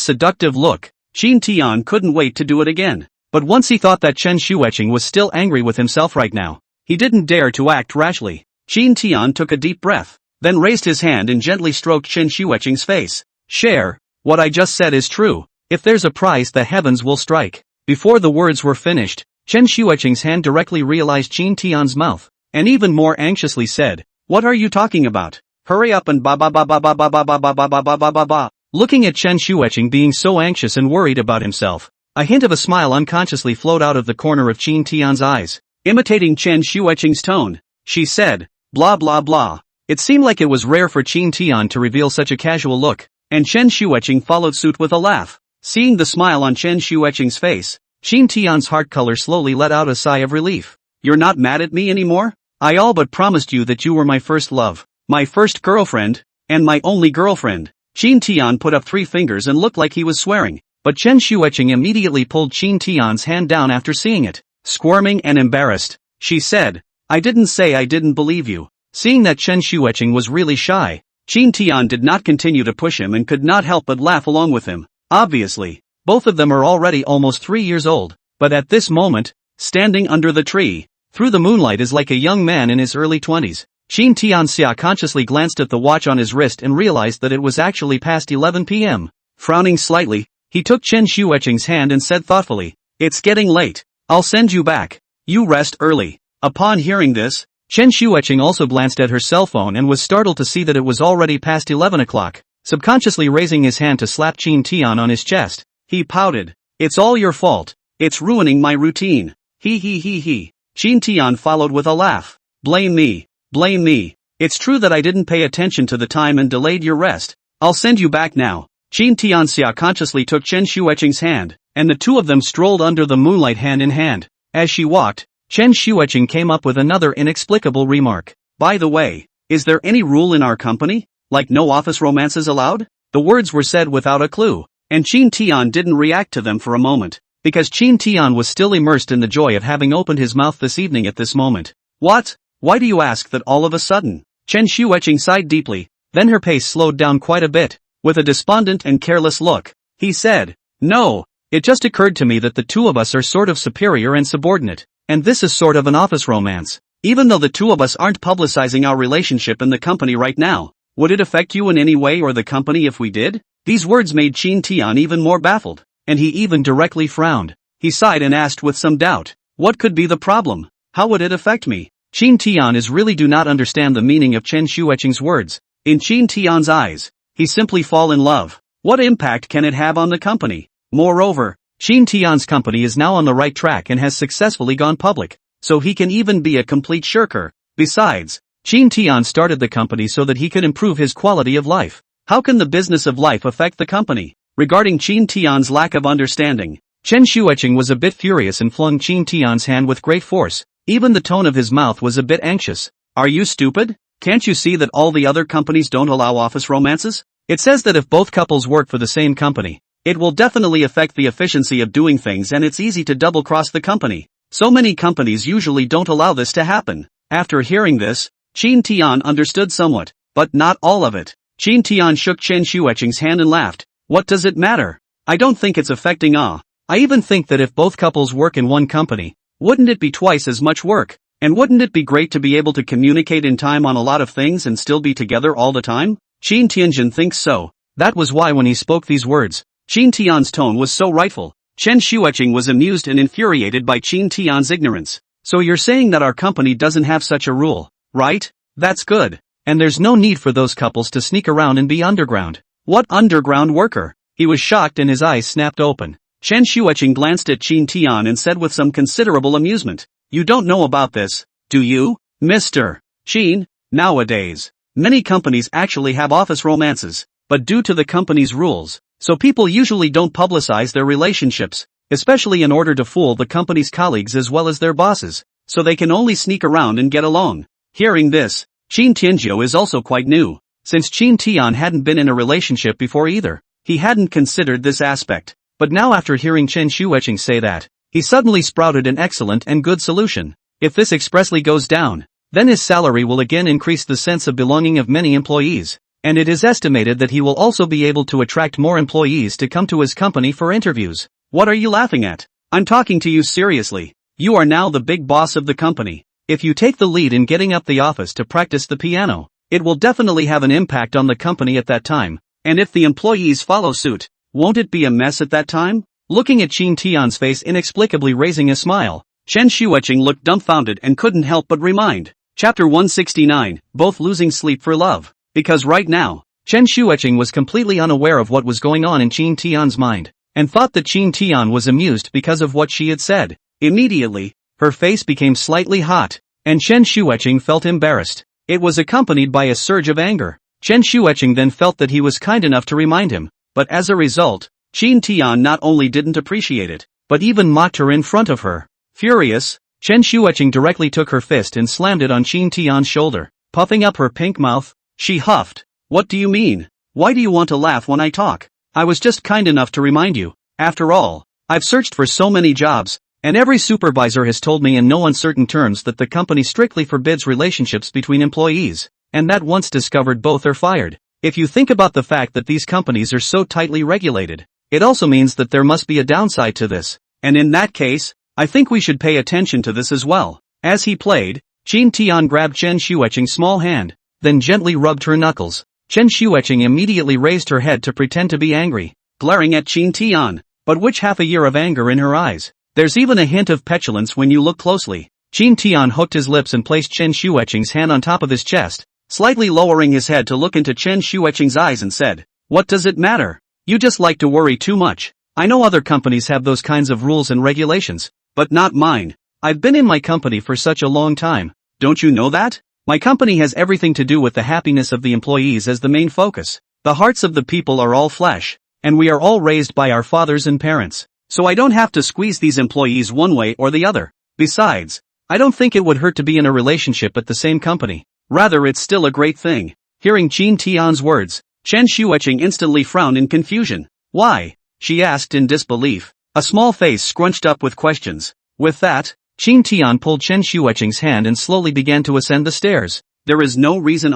seductive look, Qin Tian couldn't wait to do it again. But once he thought that Chen Xueqing was still angry with himself right now, he didn't dare to act rashly. Qin Tian took a deep breath, then raised his hand and gently stroked Chen Xueqing's face. Share, what I just said is true. If there's a price the heavens will strike. Before the words were finished, Chen Xueqing's hand directly realized Qin Tian's mouth, and even more anxiously said, "What are you talking about? Hurry up and ba ba ba ba ba ba ba ba ba ba ba ba ba ba ba." Looking at Chen Xueqing being so anxious and worried about himself, a hint of a smile unconsciously flowed out of the corner of Qin Tian's eyes. Imitating Chen Xueqing's tone, she said, "Blah blah blah." It seemed like it was rare for Qin Tian to reveal such a casual look, and Chen Xueqing followed suit with a laugh. Seeing the smile on Chen Xueqing's face, Qin Tian's heart color slowly let out a sigh of relief. "You're not mad at me anymore? I all but promised you that you were my first love, my first girlfriend, and my only girlfriend." Qin Tian put up 3 fingers and looked like he was swearing, but Chen Xueqing immediately pulled Qin Tian's hand down after seeing it. Squirming and embarrassed, she said, "I didn't say I didn't believe you." Seeing that Chen Xueqing was really shy, Qin Tian did not continue to push him and could not help but laugh along with him. Obviously, both of them are already almost 3 years old, but at this moment, standing under the tree, through the moonlight is like a young man in his early 20s. Qin Tianxia consciously glanced at the watch on his wrist and realized that it was actually past 11 p.m. Frowning slightly, he took Chen Xueqing's hand and said thoughtfully, "It's getting late. I'll send you back. You rest early." Upon hearing this, Chen Xueqing also glanced at her cell phone and was startled to see that it was already past 11 o'clock. Subconsciously raising his hand to slap Qin Tian on his chest, he pouted, "It's all your fault. It's ruining my routine. He. Qin Tian followed with a laugh. "Blame me. Blame me. It's true that I didn't pay attention to the time and delayed your rest. I'll send you back now." Qin Tianxia consciously took Chen Xueqing's hand, and the two of them strolled under the moonlight hand in hand. As she walked, Chen Xueqing came up with another inexplicable remark. "By the way, is there any rule in our company? Like no office romances allowed?" The words were said without a clue, and Qin Tian didn't react to them for a moment. because Qin Tian was still immersed in the joy of having opened his mouth this evening at this moment. What? Why do you ask that all of a sudden? Chen Xueqing sighed deeply, then her pace slowed down quite a bit. With a despondent and careless look, he said, "No, it just occurred to me that the two of us are sort of superior and subordinate, and this is sort of an office romance. Even though the two of us aren't publicizing our relationship in the company right now, would it affect you in any way or the company if we did?" These words made Qin Tian even more baffled, and he even directly frowned. He sighed and asked with some doubt, "What could be the problem? How would it affect me?" Qin Tian really do not understand the meaning of Chen Xueqing's words. In Qin Tian's eyes, he simply fall in love. What impact can it have on the company? Moreover, Qin Tian's company is now on the right track and has successfully gone public, so he can even be a complete shirker. Besides, Qin Tian started the company so that he could improve his quality of life. How can the business of life affect the company? Regarding Qin Tian's lack of understanding, Chen Xueqing was a bit furious and flung Qin Tian's hand with great force. Even the tone of his mouth was a bit anxious. "Are you stupid? Can't you see that all the other companies don't allow office romances? It says that if both couples work for the same company, it will definitely affect the efficiency of doing things and it's easy to double-cross the company. So many companies usually don't allow this to happen." After hearing this, Qin Tian understood somewhat, but not all of it. Qin Tian shook Chen Xueqing's hand and laughed. "What does it matter? I don't think it's affecting I even think that if both couples work in one company, wouldn't it be twice as much work? And wouldn't it be great to be able to communicate in time on a lot of things and still be together all the time?" Qin Tianjin thinks so. That was why when he spoke these words, Qin Tian's tone was so rightful. Chen Xueqing was amused and infuriated by Qin Tian's ignorance. "So you're saying that our company doesn't have such a rule, right? That's good. And there's no need for those couples to sneak around and be underground." "What underground worker?" He was shocked and his eyes snapped open. Chen Xueqing glanced at Qin Tian and said with some considerable amusement, "You don't know about this, do you, Mr. Qin? Nowadays, many companies actually have office romances, but due to the company's rules, so people usually don't publicize their relationships, especially in order to fool the company's colleagues as well as their bosses, so they can only sneak around and get along." Hearing this, Qin Tianjiu is also quite new. Since Qin Tian hadn't been in a relationship before either, he hadn't considered this aspect. But now after hearing Chen Xueqing say that, he suddenly sprouted an excellent and good solution. If this expressly goes down, then his salary will again increase the sense of belonging of many employees, and it is estimated that he will also be able to attract more employees to come to his company for interviews. What are you laughing at? I'm talking to you seriously. You are now the big boss of the company. If you take the lead in getting up the office to practice the piano, it will definitely have an impact on the company at that time, and if the employees follow suit, won't it be a mess at that time? Looking at Qin Tian's face inexplicably raising a smile, Chen Xueqing looked dumbfounded and couldn't help but remind. Chapter 169, Both Losing Sleep for Love. Because right now, Chen Xueqing was completely unaware of what was going on in Qin Tian's mind, and thought that Qin Tian was amused because of what she had said. Immediately, her face became slightly hot, and Chen Xueqing felt embarrassed. It was accompanied by a surge of anger. Chen Xueqing then felt that he was kind enough to remind him, but as a result, Qin Tian not only didn't appreciate it, but even mocked her in front of her. Furious, Chen Xueqing directly took her fist and slammed it on Qin Tian's shoulder. Puffing up her pink mouth, she huffed. "What do you mean? Why do you want to laugh when I talk? I was just kind enough to remind you. After all, I've searched for so many jobs, and every supervisor has told me in no uncertain terms that the company strictly forbids relationships between employees, and that once discovered both are fired. If you think about the fact that these companies are so tightly regulated, it also means that there must be a downside to this, and in that case, I think we should pay attention to this as well." As he played, Qin Tian grabbed Chen Xueqing's small hand, then gently rubbed her knuckles. Chen Xueqing immediately raised her head to pretend to be angry, glaring at Qin Tian, but which half a year of anger in her eyes. There's even a hint of petulance when you look closely. Qin Tian hooked his lips and placed Chen Xueqing's hand on top of his chest, slightly lowering his head to look into Chen Xueqing's eyes and said, "What does it matter? You just like to worry too much. I know other companies have those kinds of rules and regulations, but not mine. I've been in my company for such a long time. Don't you know that? My company has everything to do with the happiness of the employees as the main focus. The hearts of the people are all flesh, and we are all raised by our fathers and parents. So I don't have to squeeze these employees one way or the other. Besides, I don't think it would hurt to be in a relationship at the same company. Rather, it's still a great thing." Hearing Qin Tian's words, Chen Xueqing instantly frowned in confusion. "Why?" she asked in disbelief. A small face scrunched up with questions. With that, Qin Tian pulled Chen Xueqing's hand and slowly began to ascend the stairs. There is no reason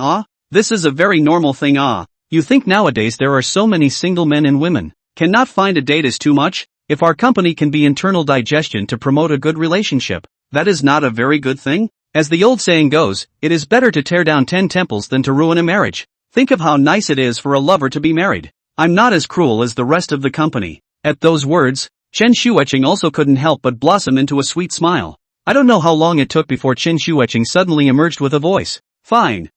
This is a very normal thing You think nowadays there are so many single men and women. Cannot find a date is too much? If our company can be internal digestion to promote a good relationship, that is not a very good thing? As the old saying goes, it is better to tear down 10 temples than to ruin a marriage. Think of how nice it is for a lover to be married. I'm not as cruel as the rest of the company. At those words, Chen Xueqing also couldn't help but blossom into a sweet smile. I don't know how long it took before Chen Xueqing suddenly emerged with a voice. Fine.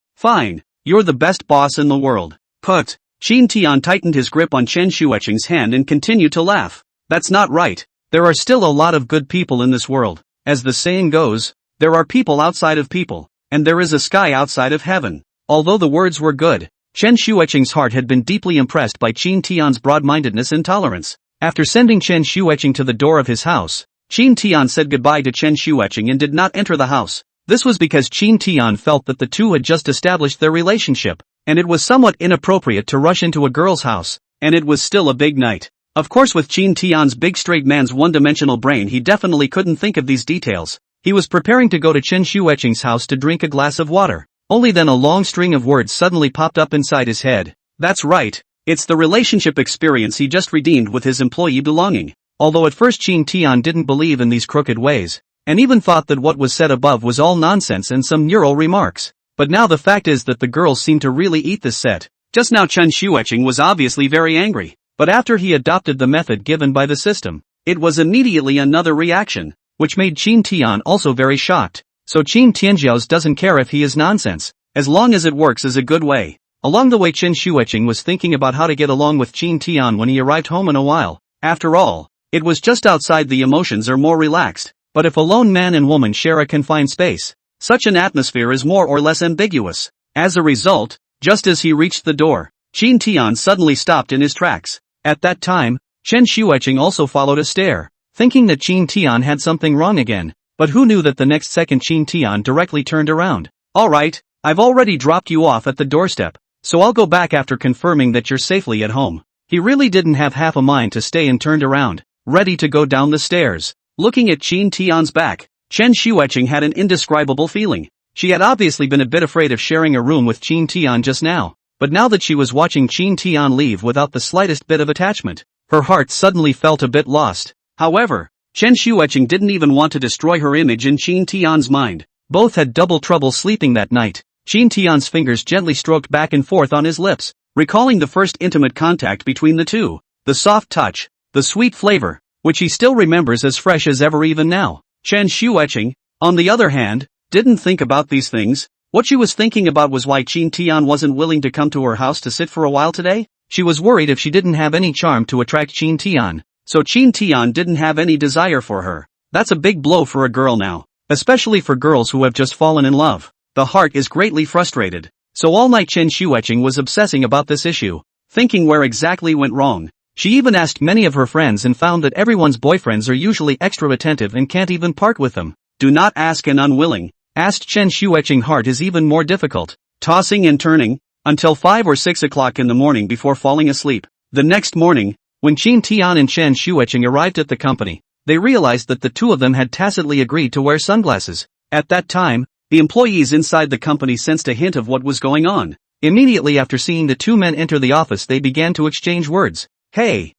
You're the best boss in the world. Put. Qin Tian tightened his grip on Chen Xueqing's hand and continued to laugh. That's not right. There are still a lot of good people in this world. As the saying goes, there are people outside of people, and there is a sky outside of heaven. Although the words were good, Chen Xueqing's heart had been deeply impressed by Qin Tian's broad-mindedness and tolerance. After sending Chen Xueqing to the door of his house, Qin Tian said goodbye to Chen Xueqing and did not enter the house. This was because Qin Tian felt that the two had just established their relationship, and it was somewhat inappropriate to rush into a girl's house, and it was still a big night. Of course, with Qin Tian's big straight man's one-dimensional brain, he definitely couldn't think of these details. He was preparing to go to Chen Xueqing's house to drink a glass of water. Only then a long string of words suddenly popped up inside his head. That's right. It's the relationship experience he just redeemed with his employee belonging. Although at first Qin Tian didn't believe in these crooked ways, and even thought that what was said above was all nonsense and some neural remarks. But now the fact is that the girls seemed to really eat this set. Just now Chen Xueqing was obviously very angry, but after he adopted the method given by the system, it was immediately another reaction, which made Qin Tian also very shocked. So Qin Tianjiao's doesn't care if he is nonsense, as long as it works is a good way. Along the way Chen Xueqing was thinking about how to get along with Qin Tian when he arrived home in a while. After all, it was just outside, the emotions are more relaxed. But if a lone man and woman share a confined space, such an atmosphere is more or less ambiguous. As a result, just as he reached the door, Qin Tian suddenly stopped in his tracks. At that time, Chen Xueqing also followed a stare, thinking that Qin Tian had something wrong again. But who knew that the next second Qin Tian directly turned around. Alright, I've already dropped you off at the doorstep, so I'll go back after confirming that you're safely at home. He really didn't have half a mind to stay and turned around, ready to go down the stairs. Looking at Qin Tian's back, Chen Xueqing had an indescribable feeling. She had obviously been a bit afraid of sharing a room with Qin Tian just now, but now that she was watching Qin Tian leave without the slightest bit of attachment, her heart suddenly felt a bit lost. However, Chen Xueqing didn't even want to destroy her image in Qin Tian's mind. Both had double trouble sleeping that night. Qin Tian's fingers gently stroked back and forth on his lips, recalling the first intimate contact between the two. The soft touch, the sweet flavor, which he still remembers as fresh as ever even now. Chen Xueqing, on the other hand, didn't think about these things. What she was thinking about was why Qin Tian wasn't willing to come to her house to sit for a while today. She was worried if she didn't have any charm to attract Qin Tian. So Qin Tian didn't have any desire for her. That's a big blow for a girl now, especially for girls who have just fallen in love. The heart is greatly frustrated. So all night Chen Xueqing was obsessing about this issue, thinking where exactly went wrong. She even asked many of her friends and found that everyone's boyfriends are usually extra attentive and can't even part with them. Do not ask an unwilling. Asked Chen Xueqing heart is even more difficult, tossing and turning, until 5 or 6 o'clock in the morning before falling asleep. The next morning, when Qin Tian and Chen Xueqing arrived at the company, they realized that the two of them had tacitly agreed to wear sunglasses. At that time, the employees inside the company sensed a hint of what was going on. Immediately after seeing the two men enter the office, they began to exchange words. Hey,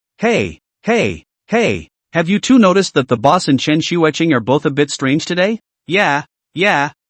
have you two noticed that the boss and Chen Xueqing are both a bit strange today? Yeah,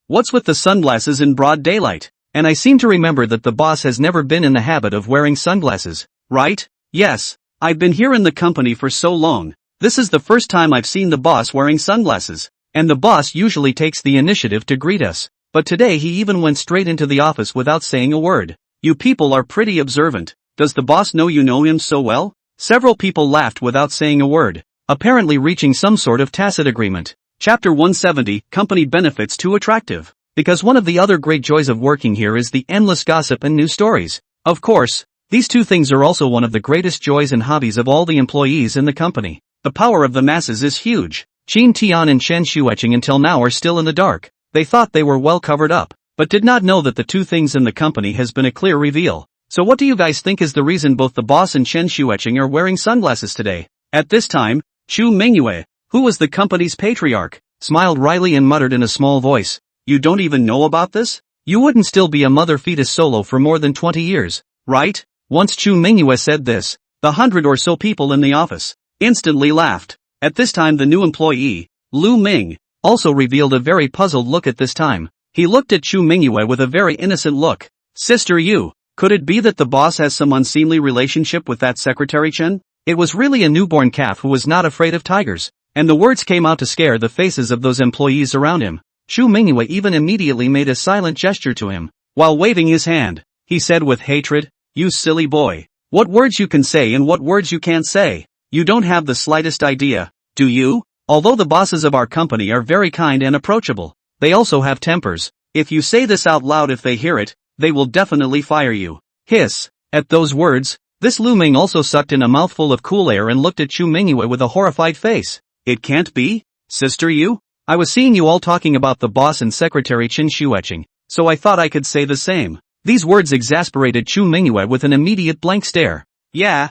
what's with the sunglasses in broad daylight? And I seem to remember that the boss has never been in the habit of wearing sunglasses, right? Yes. I've been here in the company for so long. This is the first time I've seen the boss wearing sunglasses. And the boss usually takes the initiative to greet us. But today he even went straight into the office without saying a word. You people are pretty observant. Does the boss know you know him so well? Several people laughed without saying a word, apparently reaching some sort of tacit agreement. Chapter 170, Company Benefits Too Attractive. Because one of the other great joys of working here is the endless gossip and new stories. Of course, these two things are also one of the greatest joys and hobbies of all the employees in the company. The power of the masses is huge. Qin Tian and Chen Xueqing until now are still in the dark. They thought they were well covered up, but did not know that the two things in the company has been a clear reveal. So what do you guys think is the reason both the boss and Chen Xueqing are wearing sunglasses today? At this time, Chu Mingyue, who was the company's patriarch, smiled wryly and muttered in a small voice, "You don't even know about this? You wouldn't still be a mother fetus solo for more than 20 years, right?" Once Chu Mingyue said this, the 100 or so people in the office instantly laughed. At this time the new employee, Lu Ming, also revealed a very puzzled look at this time. He looked at Chu Mingyue with a very innocent look. "Sister Yu, could it be that the boss has some unseemly relationship with that secretary Chen?" It was really a newborn calf who was not afraid of tigers, and the words came out to scare the faces of those employees around him. Chu Mingyue even immediately made a silent gesture to him. While waving his hand, he said with hatred, "You silly boy. What words you can say and what words you can't say. You don't have the slightest idea, do you? Although the bosses of our company are very kind and approachable, they also have tempers. If you say this out loud if they hear it, they will definitely fire you." Hiss. At those words, this Lu Ming also sucked in a mouthful of cool air and looked at Chu Mingyue with a horrified face. "It can't be, Sister Yu? I was seeing you all talking about the boss and secretary Qin Shueching, so I thought I could say the same." These words exasperated Chu Mingyue with an immediate blank stare. Yeah,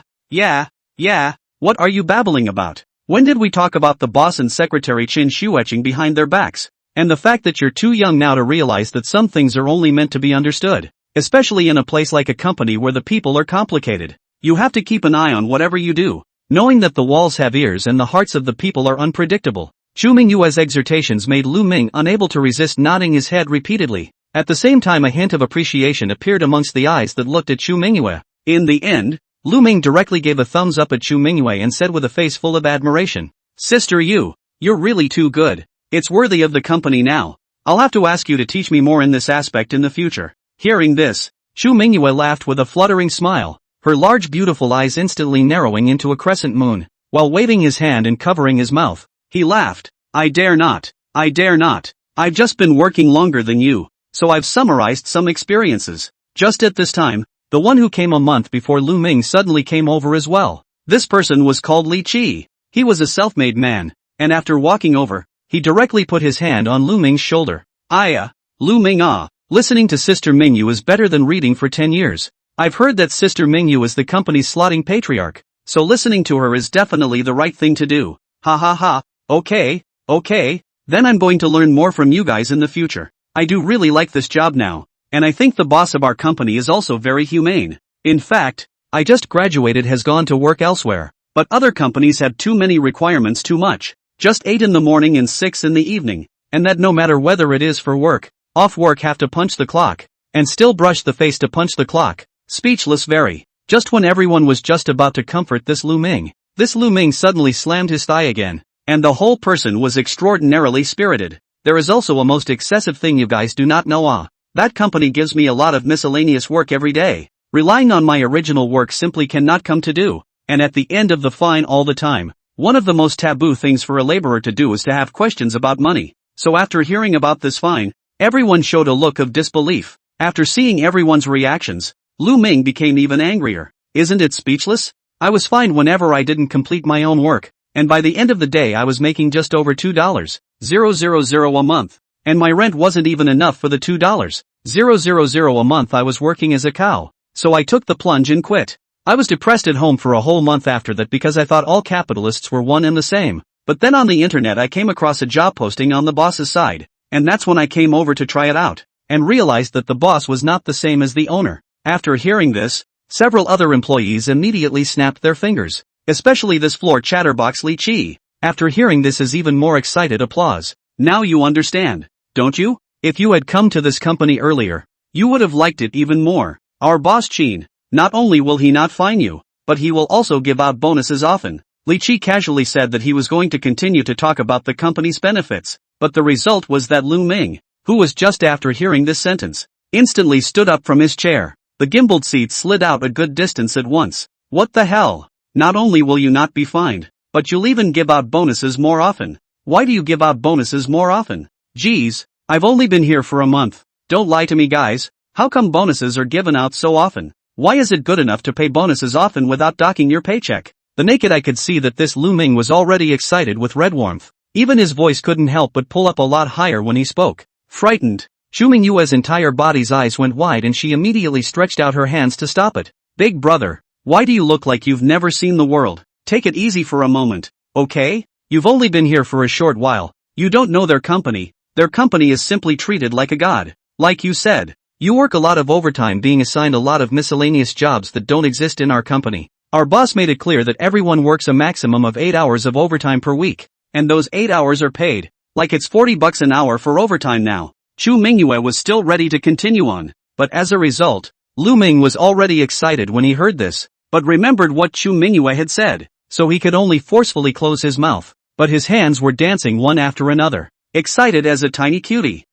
what are you babbling about? When did we talk about the boss and secretary Qin Shueching behind their backs? And the fact that you're too young now to realize that some things are only meant to be understood, especially in a place like a company where the people are complicated. You have to keep an eye on whatever you do, knowing that the walls have ears and the hearts of the people are unpredictable. Chu Mingyue's exhortations made Lu Ming unable to resist nodding his head repeatedly. At the same time a hint of appreciation appeared amongst the eyes that looked at Chu Mingyue. In the end, Lu Ming directly gave a thumbs up at Chu Mingyue and said with a face full of admiration, "Sister Yu, you're really too good. It's worthy of the company now. I'll have to ask you to teach me more in this aspect in the future." Hearing this, Chu Mingyue laughed with a fluttering smile, her large beautiful eyes instantly narrowing into a crescent moon. While waving his hand and covering his mouth, he laughed. I dare not. I've just been working longer than you, so I've summarized some experiences." Just at this time, the one who came a month before Lu Ming suddenly came over as well. This person was called Li Qi. He was a self-made man, and after walking over, he directly put his hand on Lu Ming's shoulder. Lu Ming listening to Sister Mingyu is better than reading for 10 years. I've heard that Sister Mingyu is the company's slotting patriarch, so listening to her is definitely the right thing to do. Okay, then I'm going to learn more from you guys in the future. I do really like this job now, and I think the boss of our company is also very humane. In fact, I just graduated has gone to work elsewhere, but other companies have too many requirements too much. Just 8 in the morning and 6 in the evening, and that no matter whether it is for work, off work have to punch the clock, and still brush the face to punch the clock. Speechless very. Just when everyone was just about to comfort this Lu Ming suddenly slammed his thigh again, and the whole person was extraordinarily spirited. There is also a most excessive thing you guys do not know. That company gives me a lot of miscellaneous work every day. Relying on my original work simply cannot come to do, and at the end of the fine all the time, one of the most taboo things for a laborer to do is to have questions about money. So after hearing about this fine, everyone showed a look of disbelief. After seeing everyone's reactions, Lu Ming became even angrier. Isn't it speechless? I was fined whenever I didn't complete my own work, and by the end of the day I was making just over $2,000 a month, and my rent wasn't even enough for the $2,000 a month I was working as a cow. So I took the plunge and quit. I was depressed at home for a whole month after that because I thought all capitalists were one and the same. But then on the internet I came across a job posting on the boss's side, and that's when I came over to try it out, and realized that the boss was not the same as the owner. After hearing this, several other employees immediately snapped their fingers, especially this floor chatterbox Li Qi. After hearing this is even more excited applause. Now you understand, don't you? If you had come to this company earlier, you would have liked it even more. Our boss Qin, not only will he not fine you, but he will also give out bonuses often. Li Qi casually said that he was going to continue to talk about the company's benefits, but the result was that Lu Ming, who was just after hearing this sentence, instantly stood up from his chair. The gimbaled seat slid out a good distance at once. What the hell? Not only will you not be fined, but you'll even give out bonuses more often. Why do you give out bonuses more often? Geez, I've only been here for a month. Don't lie to me guys. How come bonuses are given out so often? Why is it good enough to pay bonuses often without docking your paycheck? The naked eye could see that this Lu Ming was already excited with red warmth. Even his voice couldn't help but pull up a lot higher when he spoke. Frightened, Chu Mingyue's entire body's eyes went wide and she immediately stretched out her hands to stop it. Big brother, why do you look like you've never seen the world? Take it easy for a moment, okay? You've only been here for a short while. You don't know their company. Their company is simply treated like a god. Like you said, you work a lot of overtime being assigned a lot of miscellaneous jobs that don't exist in our company. Our boss made it clear that everyone works a maximum of 8 hours of overtime per week. And those 8 hours are paid. Like it's $40 an hour for overtime now. Chu Mingyue was still ready to continue on. But as a result, Lu Ming was already excited when he heard this, but remembered what Chu Mingyue had said, so he could only forcefully close his mouth, but his hands were dancing one after another, excited as a tiny cutie.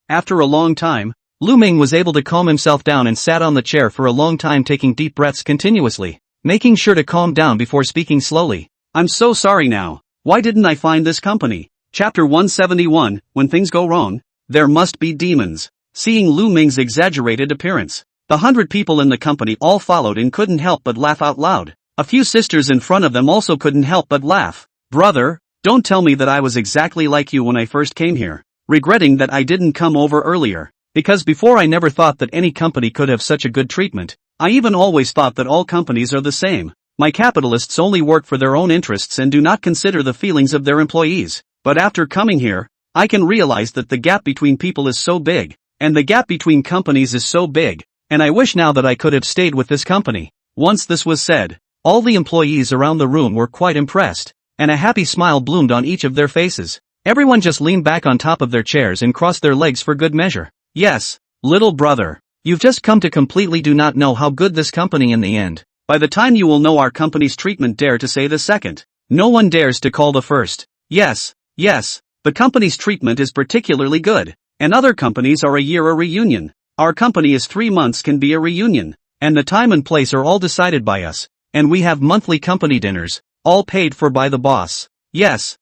After a long time, Lu Ming was able to calm himself down and sat on the chair for a long time taking deep breaths continuously, making sure to calm down before speaking slowly. I'm so sorry now. Why didn't I find this company? Chapter 171, When Things Go Wrong, There Must Be Demons. Seeing Lu Ming's exaggerated appearance, the 100 people in the company all followed and couldn't help but laugh out loud. A few sisters in front of them also couldn't help but laugh. Brother, don't tell me that I was exactly like you when I first came here, regretting that I didn't come over earlier. Because before I never thought that any company could have such a good treatment. I even always thought that all companies are the same. My capitalists only work for their own interests and do not consider the feelings of their employees. But after coming here, I can realize that the gap between people is so big, and the gap between companies is so big, and I wish now that I could have stayed with this company. Once this was said, all the employees around the room were quite impressed, and a happy smile bloomed on each of their faces. Everyone just leaned back on top of their chairs and crossed their legs for good measure. Yes, little brother, you've just come to completely do not know how good this company in the end. By the time you will know our company's treatment, dare to say the second. No one dares to call the first. Yes, the company's treatment is particularly good, and other companies are a year a reunion. Our company is 3 months can be a reunion, and the time and place are all decided by us, and we have monthly company dinners, all paid for by the boss. Yes,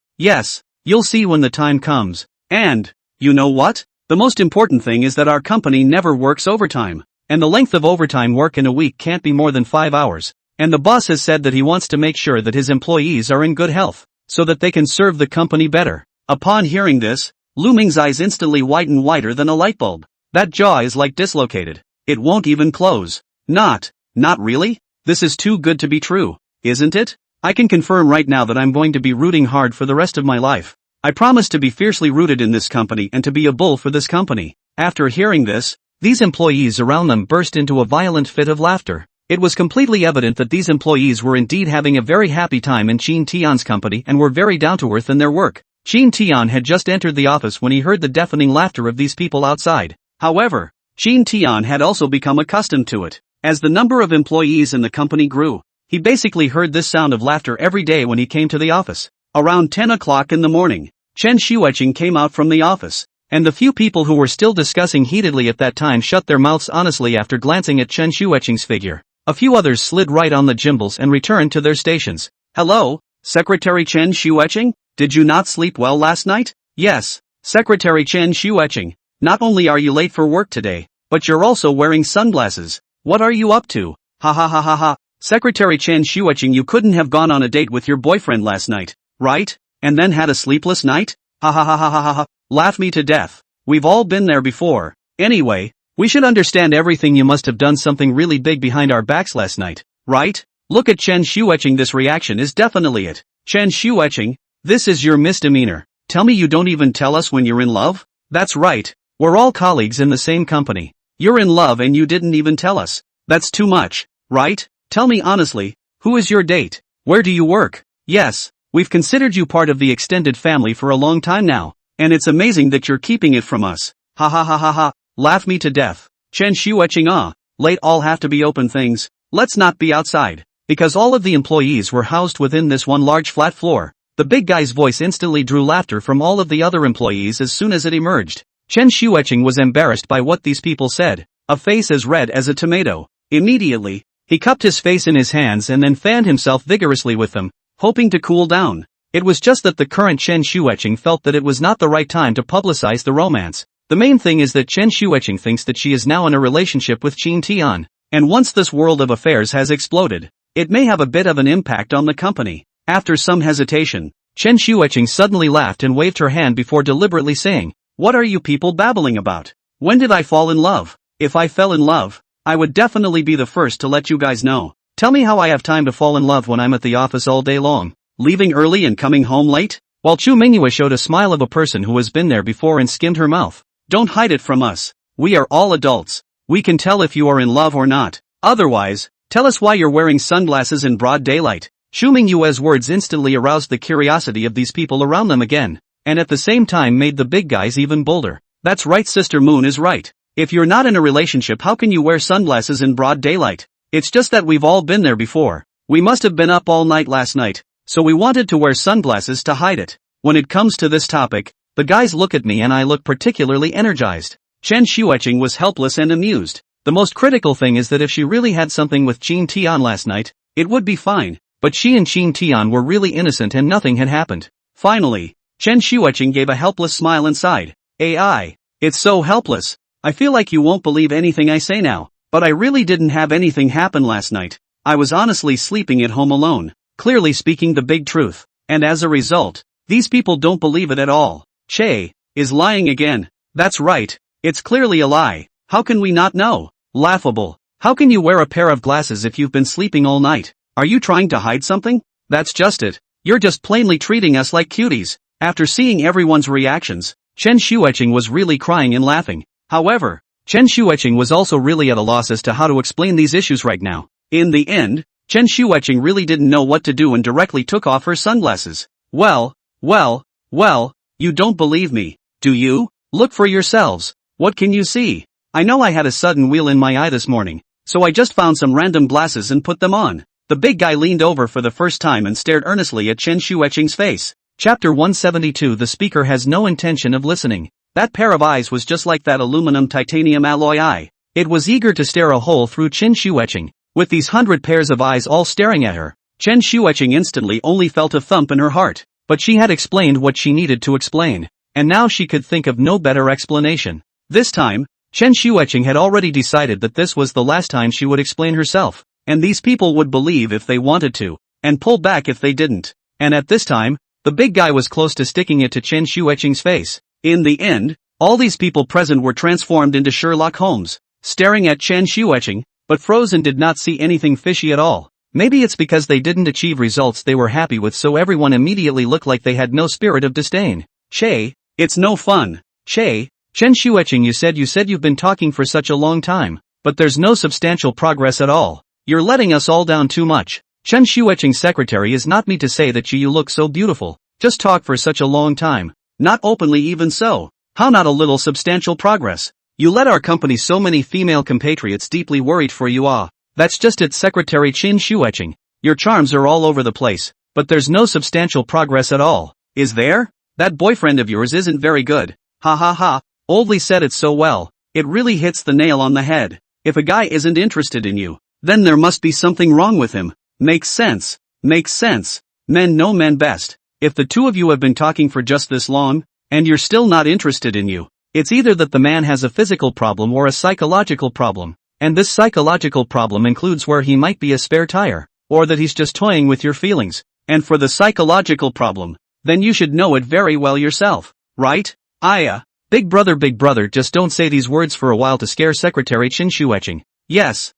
you'll see when the time comes, and, you know what? The most important thing is that our company never works overtime, and the length of overtime work in a week can't be more than 5 hours, and the boss has said that he wants to make sure that his employees are in good health, so that they can serve the company better. Upon hearing this, Lu Ming's eyes instantly whitened whiter than a light bulb. That jaw is like dislocated. It won't even close. Not really? This is too good to be true, isn't it? I can confirm right now that I'm going to be rooting hard for the rest of my life. I promise to be fiercely rooted in this company and to be a bull for this company. After hearing this, these employees around them burst into a violent fit of laughter. It was completely evident that these employees were indeed having a very happy time in Qin Tian's company and were very down to earth in their work. Qin Tian had just entered the office when he heard the deafening laughter of these people outside. However, Qin Tian had also become accustomed to it. As the number of employees in the company grew, he basically heard this sound of laughter every day when he came to the office. Around 10 o'clock in the morning, Chen Xueqing came out from the office, and the few people who were still discussing heatedly at that time shut their mouths honestly after glancing at Chen Xueqing's figure. A few others slid right on the gimbals and returned to their stations. Hello, Secretary Chen Xueqing? Did you not sleep well last night? Yes, Secretary Chen Xueqing. Not only are you late for work today, but you're also wearing sunglasses. What are you up to? Ha ha ha ha ha. Secretary Chen Xueqing, you couldn't have gone on a date with your boyfriend last night, right? And then had a sleepless night? Ha ha ha ha ha ha. Laugh me to death. We've all been there before. Anyway, we should understand everything. You must have done something really big behind our backs last night, right? Look at Chen Xueqing. This reaction is definitely it. Chen Xueqing, this is your misdemeanor. Tell me you don't even tell us when you're in love? That's right. We're all colleagues in the same company. You're in love and you didn't even tell us. That's too much, right? Tell me honestly, who is your date? Where do you work? Yes, we've considered you part of the extended family for a long time now, and it's amazing that you're keeping it from us. Ha ha ha ha ha. Laugh me to death. Chen Xueqing, late all have to be open things. Let's not be outside. Because all of the employees were housed within this one large flat floor. The big guy's voice instantly drew laughter from all of the other employees as soon as it emerged. Chen Xueqing was embarrassed by what these people said, a face as red as a tomato. Immediately, he cupped his face in his hands and then fanned himself vigorously with them, hoping to cool down. It was just that the current Chen Xueqing felt that it was not the right time to publicize the romance. The main thing is that Chen Xueqing thinks that she is now in a relationship with Qin Tian, and once this world of affairs has exploded, it may have a bit of an impact on the company. After some hesitation, Chen Xueqing suddenly laughed and waved her hand before deliberately saying, "What are you people babbling about? When did I fall in love? If I fell in love, I would definitely be the first to let you guys know. Tell me how I have time to fall in love when I'm at the office all day long. Leaving early and coming home late? While Chu Minghua showed a smile of a person who has been there before and skimmed her mouth. Don't hide it from us. We are all adults. We can tell if you are in love or not. Otherwise, tell us why you're wearing sunglasses in broad daylight. Chu Minghua's words instantly aroused the curiosity of these people around them again, and at the same time made the big guys even bolder. That's right, Sister Moon is right. If you're not in a relationship, how can you wear sunglasses in broad daylight? It's just that we've all been there before. We must have been up all night last night, so we wanted to wear sunglasses to hide it. When it comes to this topic, the guys look at me and I look particularly energized. Chen Xueqing was helpless and amused. The most critical thing is that if she really had something with Qin Tian last night, it would be fine, but she and Qin Tian were really innocent and nothing had happened. Finally, Chen Xueqing gave a helpless smile and sighed. AI. It's so helpless. I feel like you won't believe anything I say now, but I really didn't have anything happen last night. I was honestly sleeping at home alone, clearly speaking the big truth, and as a result, these people don't believe it at all. Che is lying again. That's right. It's clearly a lie. How can we not know? Laughable. How can you wear a pair of glasses if you've been sleeping all night? Are you trying to hide something? That's just it. You're just plainly treating us like cuties. After seeing everyone's reactions, Chen Xueqing was really crying and laughing. However, Chen Xueqing was also really at a loss as to how to explain these issues right now. In the end, Chen Xueqing really didn't know what to do and directly took off her sunglasses. Well, you don't believe me, do you? Look for yourselves. What can you see? I know I had a sudden wheel in my eye this morning, so I just found some random glasses and put them on. The big guy leaned over for the first time and stared earnestly at Chen Xueqing's face. Chapter 172. The speaker has no intention of listening. That pair of eyes was just like that aluminum titanium alloy eye. It was eager to stare a hole through Chen Xueqing. With these 100 pairs of eyes all staring at her, Chen Xueqing instantly only felt a thump in her heart. But she had explained what she needed to explain, and now she could think of no better explanation. This time, Chen Xueqing had already decided that this was the last time she would explain herself, and these people would believe if they wanted to, and pull back if they didn't. And at this time, the big guy was close to sticking it to Chen Xueqing's face. In the end, all these people present were transformed into Sherlock Holmes, staring at Chen Xueqing, but Frozen did not see anything fishy at all. Maybe it's because they didn't achieve results they were happy with, so everyone immediately looked like they had no spirit of disdain. Che, it's no fun. Che, Chen Xueqing, you said you've been talking for such a long time, but there's no substantial progress at all. You're letting us all down too much. Chen Xueqing's secretary is not me to say that you look so beautiful. Just talk for such a long time. Not openly even so. How not a little substantial progress? You led our company, so many female compatriots deeply worried for you. That's just it, Secretary Chen Xueqing. Your charms are all over the place, but there's no substantial progress at all. Is there? That boyfriend of yours isn't very good. Ha ha ha. Oldly said it so well. It really hits the nail on the head. If a guy isn't interested in you, then there must be something wrong with him. Makes sense. Makes sense. Men know men best. If the two of you have been talking for just this long, and you're still not interested in you, it's either that the man has a physical problem or a psychological problem. And this psychological problem includes where he might be a spare tire, or that he's just toying with your feelings. And for the psychological problem, then you should know it very well yourself, right? Big brother, just don't say these words for a while to scare Secretary Chen Xueqing. Yes,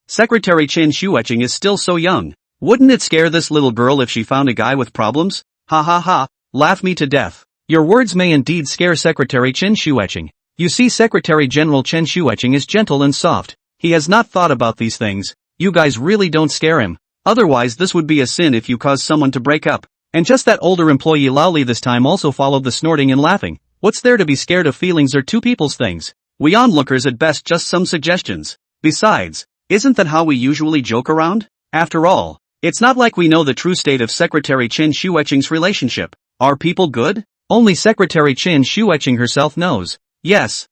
Secretary Chen Xueqing is still so young. Wouldn't it scare this little girl if she found a guy with problems? Ha ha ha, laugh me to death. Your words may indeed scare Secretary Chen Xueqing. You see, Secretary General Chen Xueqing is gentle and soft. He has not thought about these things. You guys really don't scare him. Otherwise this would be a sin if you cause someone to break up. And just that older employee Laoli this time also followed the snorting and laughing. What's there to be scared of? Feelings are two people's things. We onlookers at best just some suggestions. Besides, isn't that how we usually joke around? After all, it's not like we know the true state of Secretary Chen Xueqing's relationship. Are people good? Only Secretary Chen Xueqing herself knows. Yes,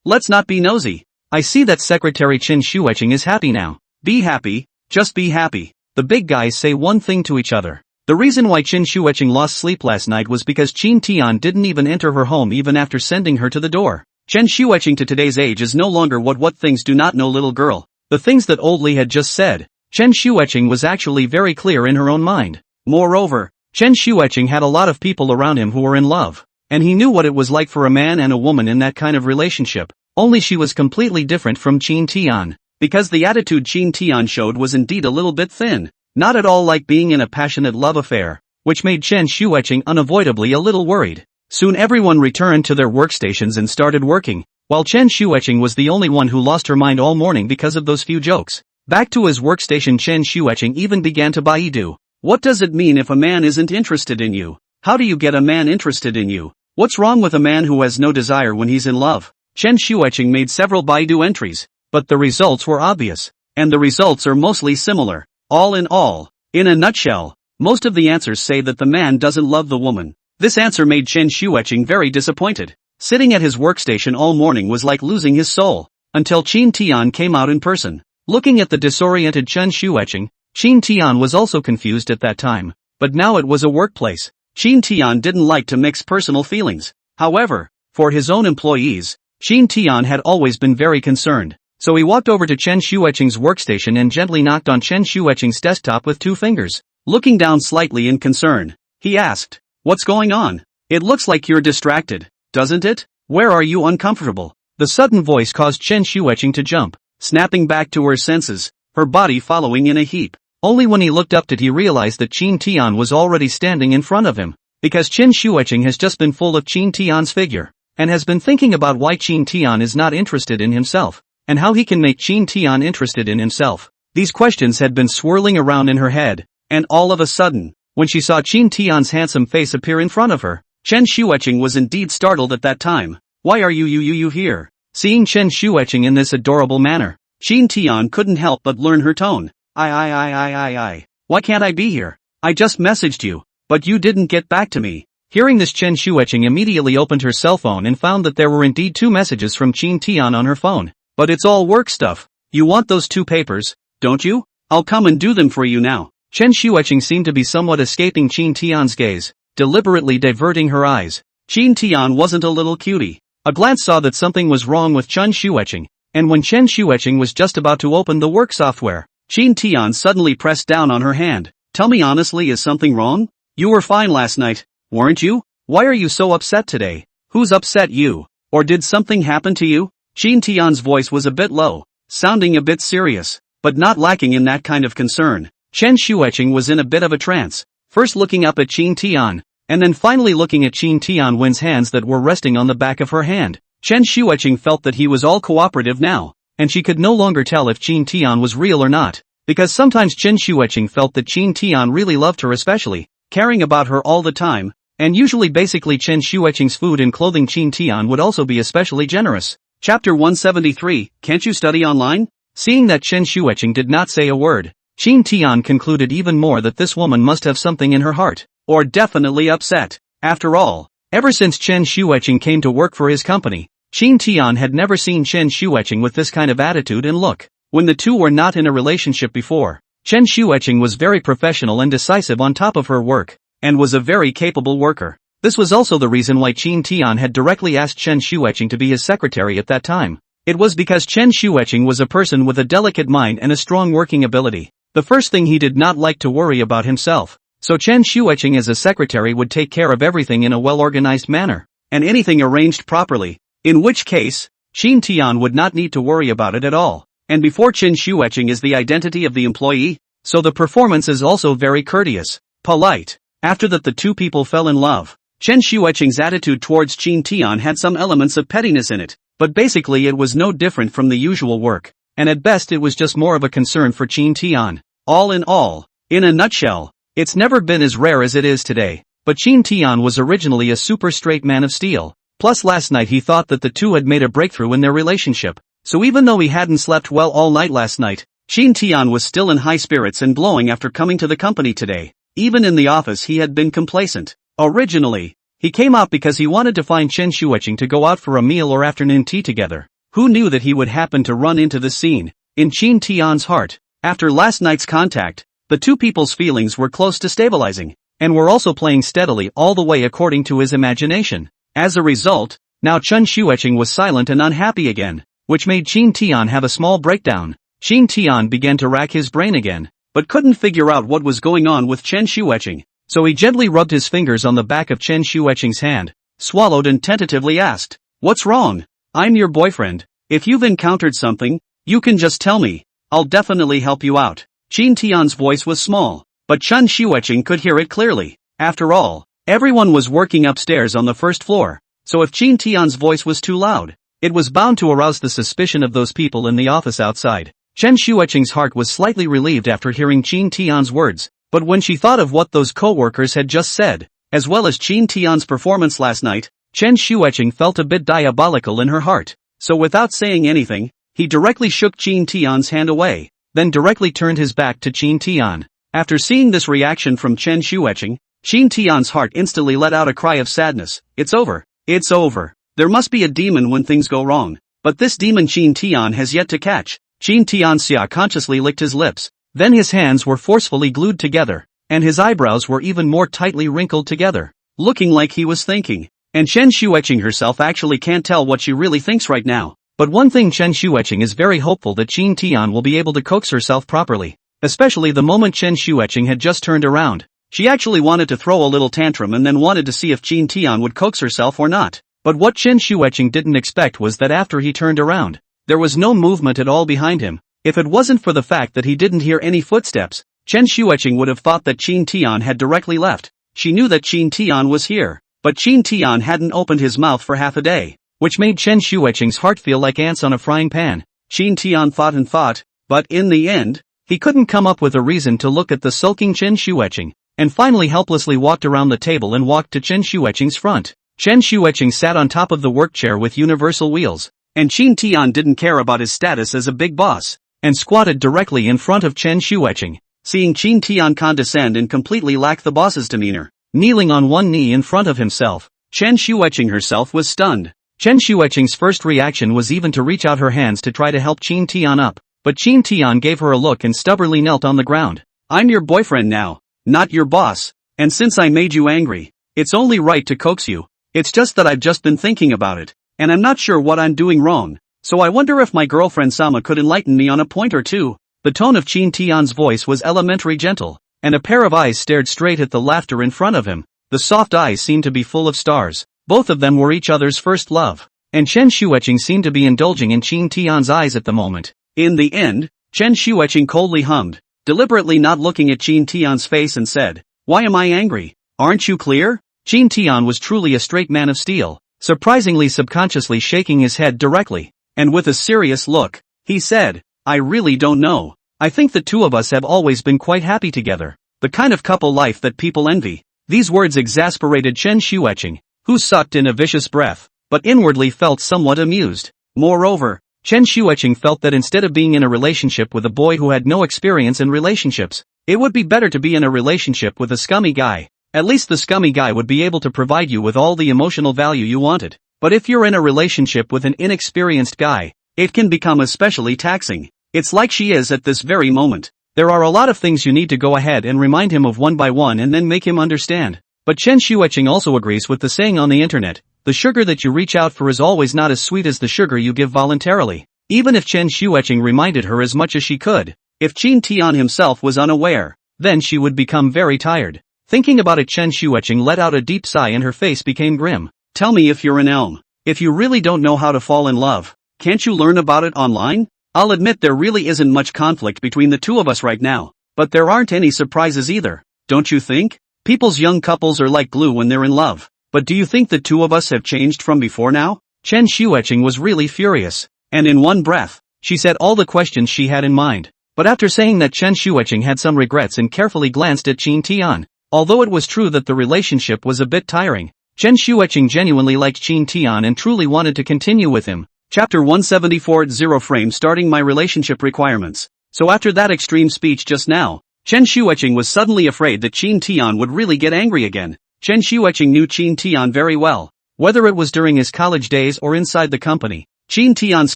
let's not be nosy. I see that Secretary Chen Xueqing is happy now. Be happy, just be happy. The big guys say one thing to each other. The reason why Chen Xueqing lost sleep last night was because Qin Tian didn't even enter her home even after sending her to the door. Chen Xueqing to today's age is no longer what things do not know little girl. The things that Old Li had just said, Chen Xueqing was actually very clear in her own mind. Moreover, Chen Xueqing had a lot of people around him who were in love. And he knew what it was like for a man and a woman in that kind of relationship. Only she was completely different from Qin Tian, because the attitude Qin Tian showed was indeed a little bit thin. not at all like being in a passionate love affair, which made Chen Shuiqing unavoidably a little worried. Soon everyone returned to their workstations and started working, while Chen Shuiqing was the only one who lost her mind all morning because of those few jokes. Back to his workstation, Chen Shuiqing even began to baidu. What does it mean if a man isn't interested in you? How do you get a man interested in you? What's wrong with a man who has no desire when he's in love? Chen Shuiqing made several baidu entries, but the results were obvious. And the results are mostly similar. All in all, in a nutshell, most of the answers say that the man doesn't love the woman. This answer made Chen Shuiqing very disappointed. Sitting at his workstation all morning was like losing his soul, until Qin Tian came out in person. Looking at the disoriented Chen Shuiqing, Qin Tian was also confused at that time, but now it was a workplace. Qin Tian didn't like to mix personal feelings. However, for his own employees, Qin Tian had always been very concerned. So he walked over to Chen Shuiqing's workstation and gently knocked on Chen Shuiqing's desktop with 2 fingers. Looking down slightly in concern, he asked, "What's going on? It looks like you're distracted, doesn't it? Where are you uncomfortable?" The sudden voice caused Chen Shuiqing to jump, snapping back to her senses, her body following in a heap. Only when he looked up did he realize that Qin Tian was already standing in front of him, because Chen Shuiqing has just been full of Qin Tian's figure, and has been thinking about why Qin Tian is not interested in himself, and how he can make Qin Tian interested in himself. These questions had been swirling around in her head, and all of a sudden, when she saw Qin Tian's handsome face appear in front of her, Chen Shuiqing was indeed startled at that time. "Why are you here?" Seeing Chen Shuiqing in this adorable manner, Qin Tian couldn't help but learn her tone. I. Why can't I be here? I just messaged you, but you didn't get back to me." Hearing this, Chen Shuiqing immediately opened her cell phone and found that there were indeed 2 messages from Qin Tian on her phone. "But it's all work stuff. You want those 2 papers, don't you? I'll come and do them for you now." Chen Shuiqing seemed to be somewhat escaping Qin Tian's gaze, deliberately diverting her eyes. Qin Tian wasn't a little cutie. A glance saw that something was wrong with Chen Shuiqing, and when Chen Shuiqing was just about to open the work software, Qin Tian suddenly pressed down on her hand. "Tell me honestly, is something wrong? You were fine last night, weren't you? Why are you so upset today? Who's upset you? Or did something happen to you?" Qin Tian's voice was a bit low, sounding a bit serious, but not lacking in that kind of concern. Chen Shuiqing was in a bit of a trance, first looking up at Qin Tian, and then finally looking at Qin Tian's hands that were resting on the back of her hand. Chen Shuiqing felt that he was all cooperative now, and she could no longer tell if Qin Tian was real or not, because sometimes Chen Shuiqing felt that Qin Tian really loved her, especially, caring about her all the time, and usually basically Chen Shuiqing's food and clothing Qin Tian would also be especially generous. Chapter 173, Can't You Study Online? Seeing that Chen Shuiqing did not say a word, Qin Tian concluded even more that this woman must have something in her heart, or definitely upset. After all, ever since Chen Shuiqing came to work for his company, Qin Tian had never seen Chen Shuiqing with this kind of attitude and look. When the 2 were not in a relationship before, Chen Shuiqing was very professional and decisive on top of her work, and was a very capable worker. This was also the reason why Qin Tian had directly asked Chen Shuiqing to be his secretary at that time. It was because Chen Shuiqing was a person with a delicate mind and a strong working ability. The first thing he did not like to worry about himself, so Chen Shuiqing as a secretary would take care of everything in a well-organized manner, and anything arranged properly, in which case, Qin Tian would not need to worry about it at all. And before Chen Shuiqing is the identity of the employee, so the performance is also very courteous, polite. After that the 2 people fell in love. Chen Shuiqing's attitude towards Qin Tian had some elements of pettiness in it, but basically it was no different from the usual work, and at best it was just more of a concern for Qin Tian. All in all, in a nutshell, it's never been as rare as it is today, but Qin Tian was originally a super straight man of steel. Plus last night he thought that the 2 had made a breakthrough in their relationship, so even though he hadn't slept well all night last night, Qin Tian was still in high spirits and glowing after coming to the company today. Even in the office he had been complacent. Originally, he came out because he wanted to find Chen Shuiqing to go out for a meal or afternoon tea together. Who knew that he would happen to run into this scene? In Qin Tian's heart, after last night's contact, the 2 people's feelings were close to stabilizing, and were also playing steadily all the way according to his imagination. As a result, now Chen Shuiqing was silent and unhappy again, which made Qin Tian have a small breakdown. Qin Tian began to rack his brain again, but couldn't figure out what was going on with Chen Shuiqing. So he gently rubbed his fingers on the back of Chen Shuiqing's hand, swallowed and tentatively asked, "What's wrong? I'm your boyfriend. If you've encountered something, you can just tell me. I'll definitely help you out." Qin Tian's voice was small, but Chen Xueqing could hear it clearly. After all, everyone was working upstairs on the first floor, so if Qin Tian's voice was too loud, it was bound to arouse the suspicion of those people in the office outside. Chen Xueqing's heart was slightly relieved after hearing Qin Tian's words, but when she thought of what those co-workers had just said, as well as Qin Tian's performance last night, Chen Xueqing felt a bit diabolical in her heart. So without saying anything, he directly shook Qin Tian's hand away, then directly turned his back to Qin Tian. After seeing this reaction from Chen Xueqing, Qin Tian's heart instantly let out a cry of sadness. It's over. It's over. There must be a demon when things go wrong, but this demon Qin Tian has yet to catch. Qin Tianxia consciously licked his lips, then his hands were forcefully glued together, and his eyebrows were even more tightly wrinkled together, looking like he was thinking. And Chen Xueqing herself actually can't tell what she really thinks right now. But one thing, Chen Xueqing is very hopeful that Qin Tian will be able to coax herself properly, especially the moment Chen Xueqing had just turned around. She actually wanted to throw a little tantrum and then wanted to see if Qin Tian would coax herself or not. But what Chen Xueqing didn't expect was that after he turned around, there was no movement at all behind him. If it wasn't for the fact that he didn't hear any footsteps, Chen Xueqing would have thought that Qin Tian had directly left. She knew that Qin Tian was here, but Qin Tian hadn't opened his mouth for half a day, which made Chen Xueqing's heart feel like ants on a frying pan. Qin Tian thought and thought, but in the end, he couldn't come up with a reason to look at the sulking Chen Xueqing, and finally helplessly walked around the table and walked to Chen Xueqing's front. Chen Xueqing sat on top of the work chair with universal wheels, and Qin Tian didn't care about his status as a big boss, and squatted directly in front of Chen Xueqing. Seeing Qin Tian condescend and completely lack the boss's demeanor, kneeling on one knee in front of himself, Chen Xueqing herself was stunned. Chen Xueqing's first reaction was even to reach out her hands to try to help Qin Tian up, but Qin Tian gave her a look and stubbornly knelt on the ground. I'm your boyfriend now, not your boss, and since I made you angry, it's only right to coax you. It's just that I've just been thinking about it, and I'm not sure what I'm doing wrong, so I wonder if my girlfriend Sama could enlighten me on a point or two. The tone of Qin Tian's voice was elementary gentle, and a pair of eyes stared straight at the laughter in front of him. The soft eyes seemed to be full of stars. Both of them were each other's first love, and Chen Xueqing seemed to be indulging in Qin Tian's eyes at the moment. In the end, Chen Xueqing coldly hummed, deliberately not looking at Qin Tian's face, and said, "Why am I angry? Aren't you clear?" Qin Tian was truly a straight man of steel, surprisingly subconsciously shaking his head directly, and with a serious look, he said, I really don't know. I think the two of us have always been quite happy together. The kind of couple life that people envy. These words exasperated Chen Xueqing, who sucked in a vicious breath, but inwardly felt somewhat amused. Moreover, Chen Xueqing felt that instead of being in a relationship with a boy who had no experience in relationships, it would be better to be in a relationship with a scummy guy. At least the scummy guy would be able to provide you with all the emotional value you wanted. But if you're in a relationship with an inexperienced guy, it can become especially taxing. It's like she is at this very moment. There are a lot of things you need to go ahead and remind him of one by one and then make him understand. But Chen Xueqing also agrees with the saying on the internet, the sugar that you reach out for is always not as sweet as the sugar you give voluntarily. Even if Chen Xueqing reminded her as much as she could, if Qin Tian himself was unaware, then she would become very tired. Thinking about it, Chen Xueqing let out a deep sigh and her face became grim. Tell me if you're an elm. If you really don't know how to fall in love, can't you learn about it online? I'll admit there really isn't much conflict between the two of us right now, but there aren't any surprises either, don't you think? People's young couples are like glue when they're in love. But do you think the two of us have changed from before now? Chen Xueqing was really furious, and in one breath, she said all the questions she had in mind. But after saying that, Chen Xueqing had some regrets and carefully glanced at Qin Tian. Although it was true that the relationship was a bit tiring, Chen Xueqing genuinely liked Qin Tian and truly wanted to continue with him. Chapter 174 0 frame starting my relationship requirements. So after that extreme speech just now, Chen Xueqing was suddenly afraid that Qin Tian would really get angry again. Chen Xueqing knew Qin Tian very well. Whether it was during his college days or inside the company, Qin Tian's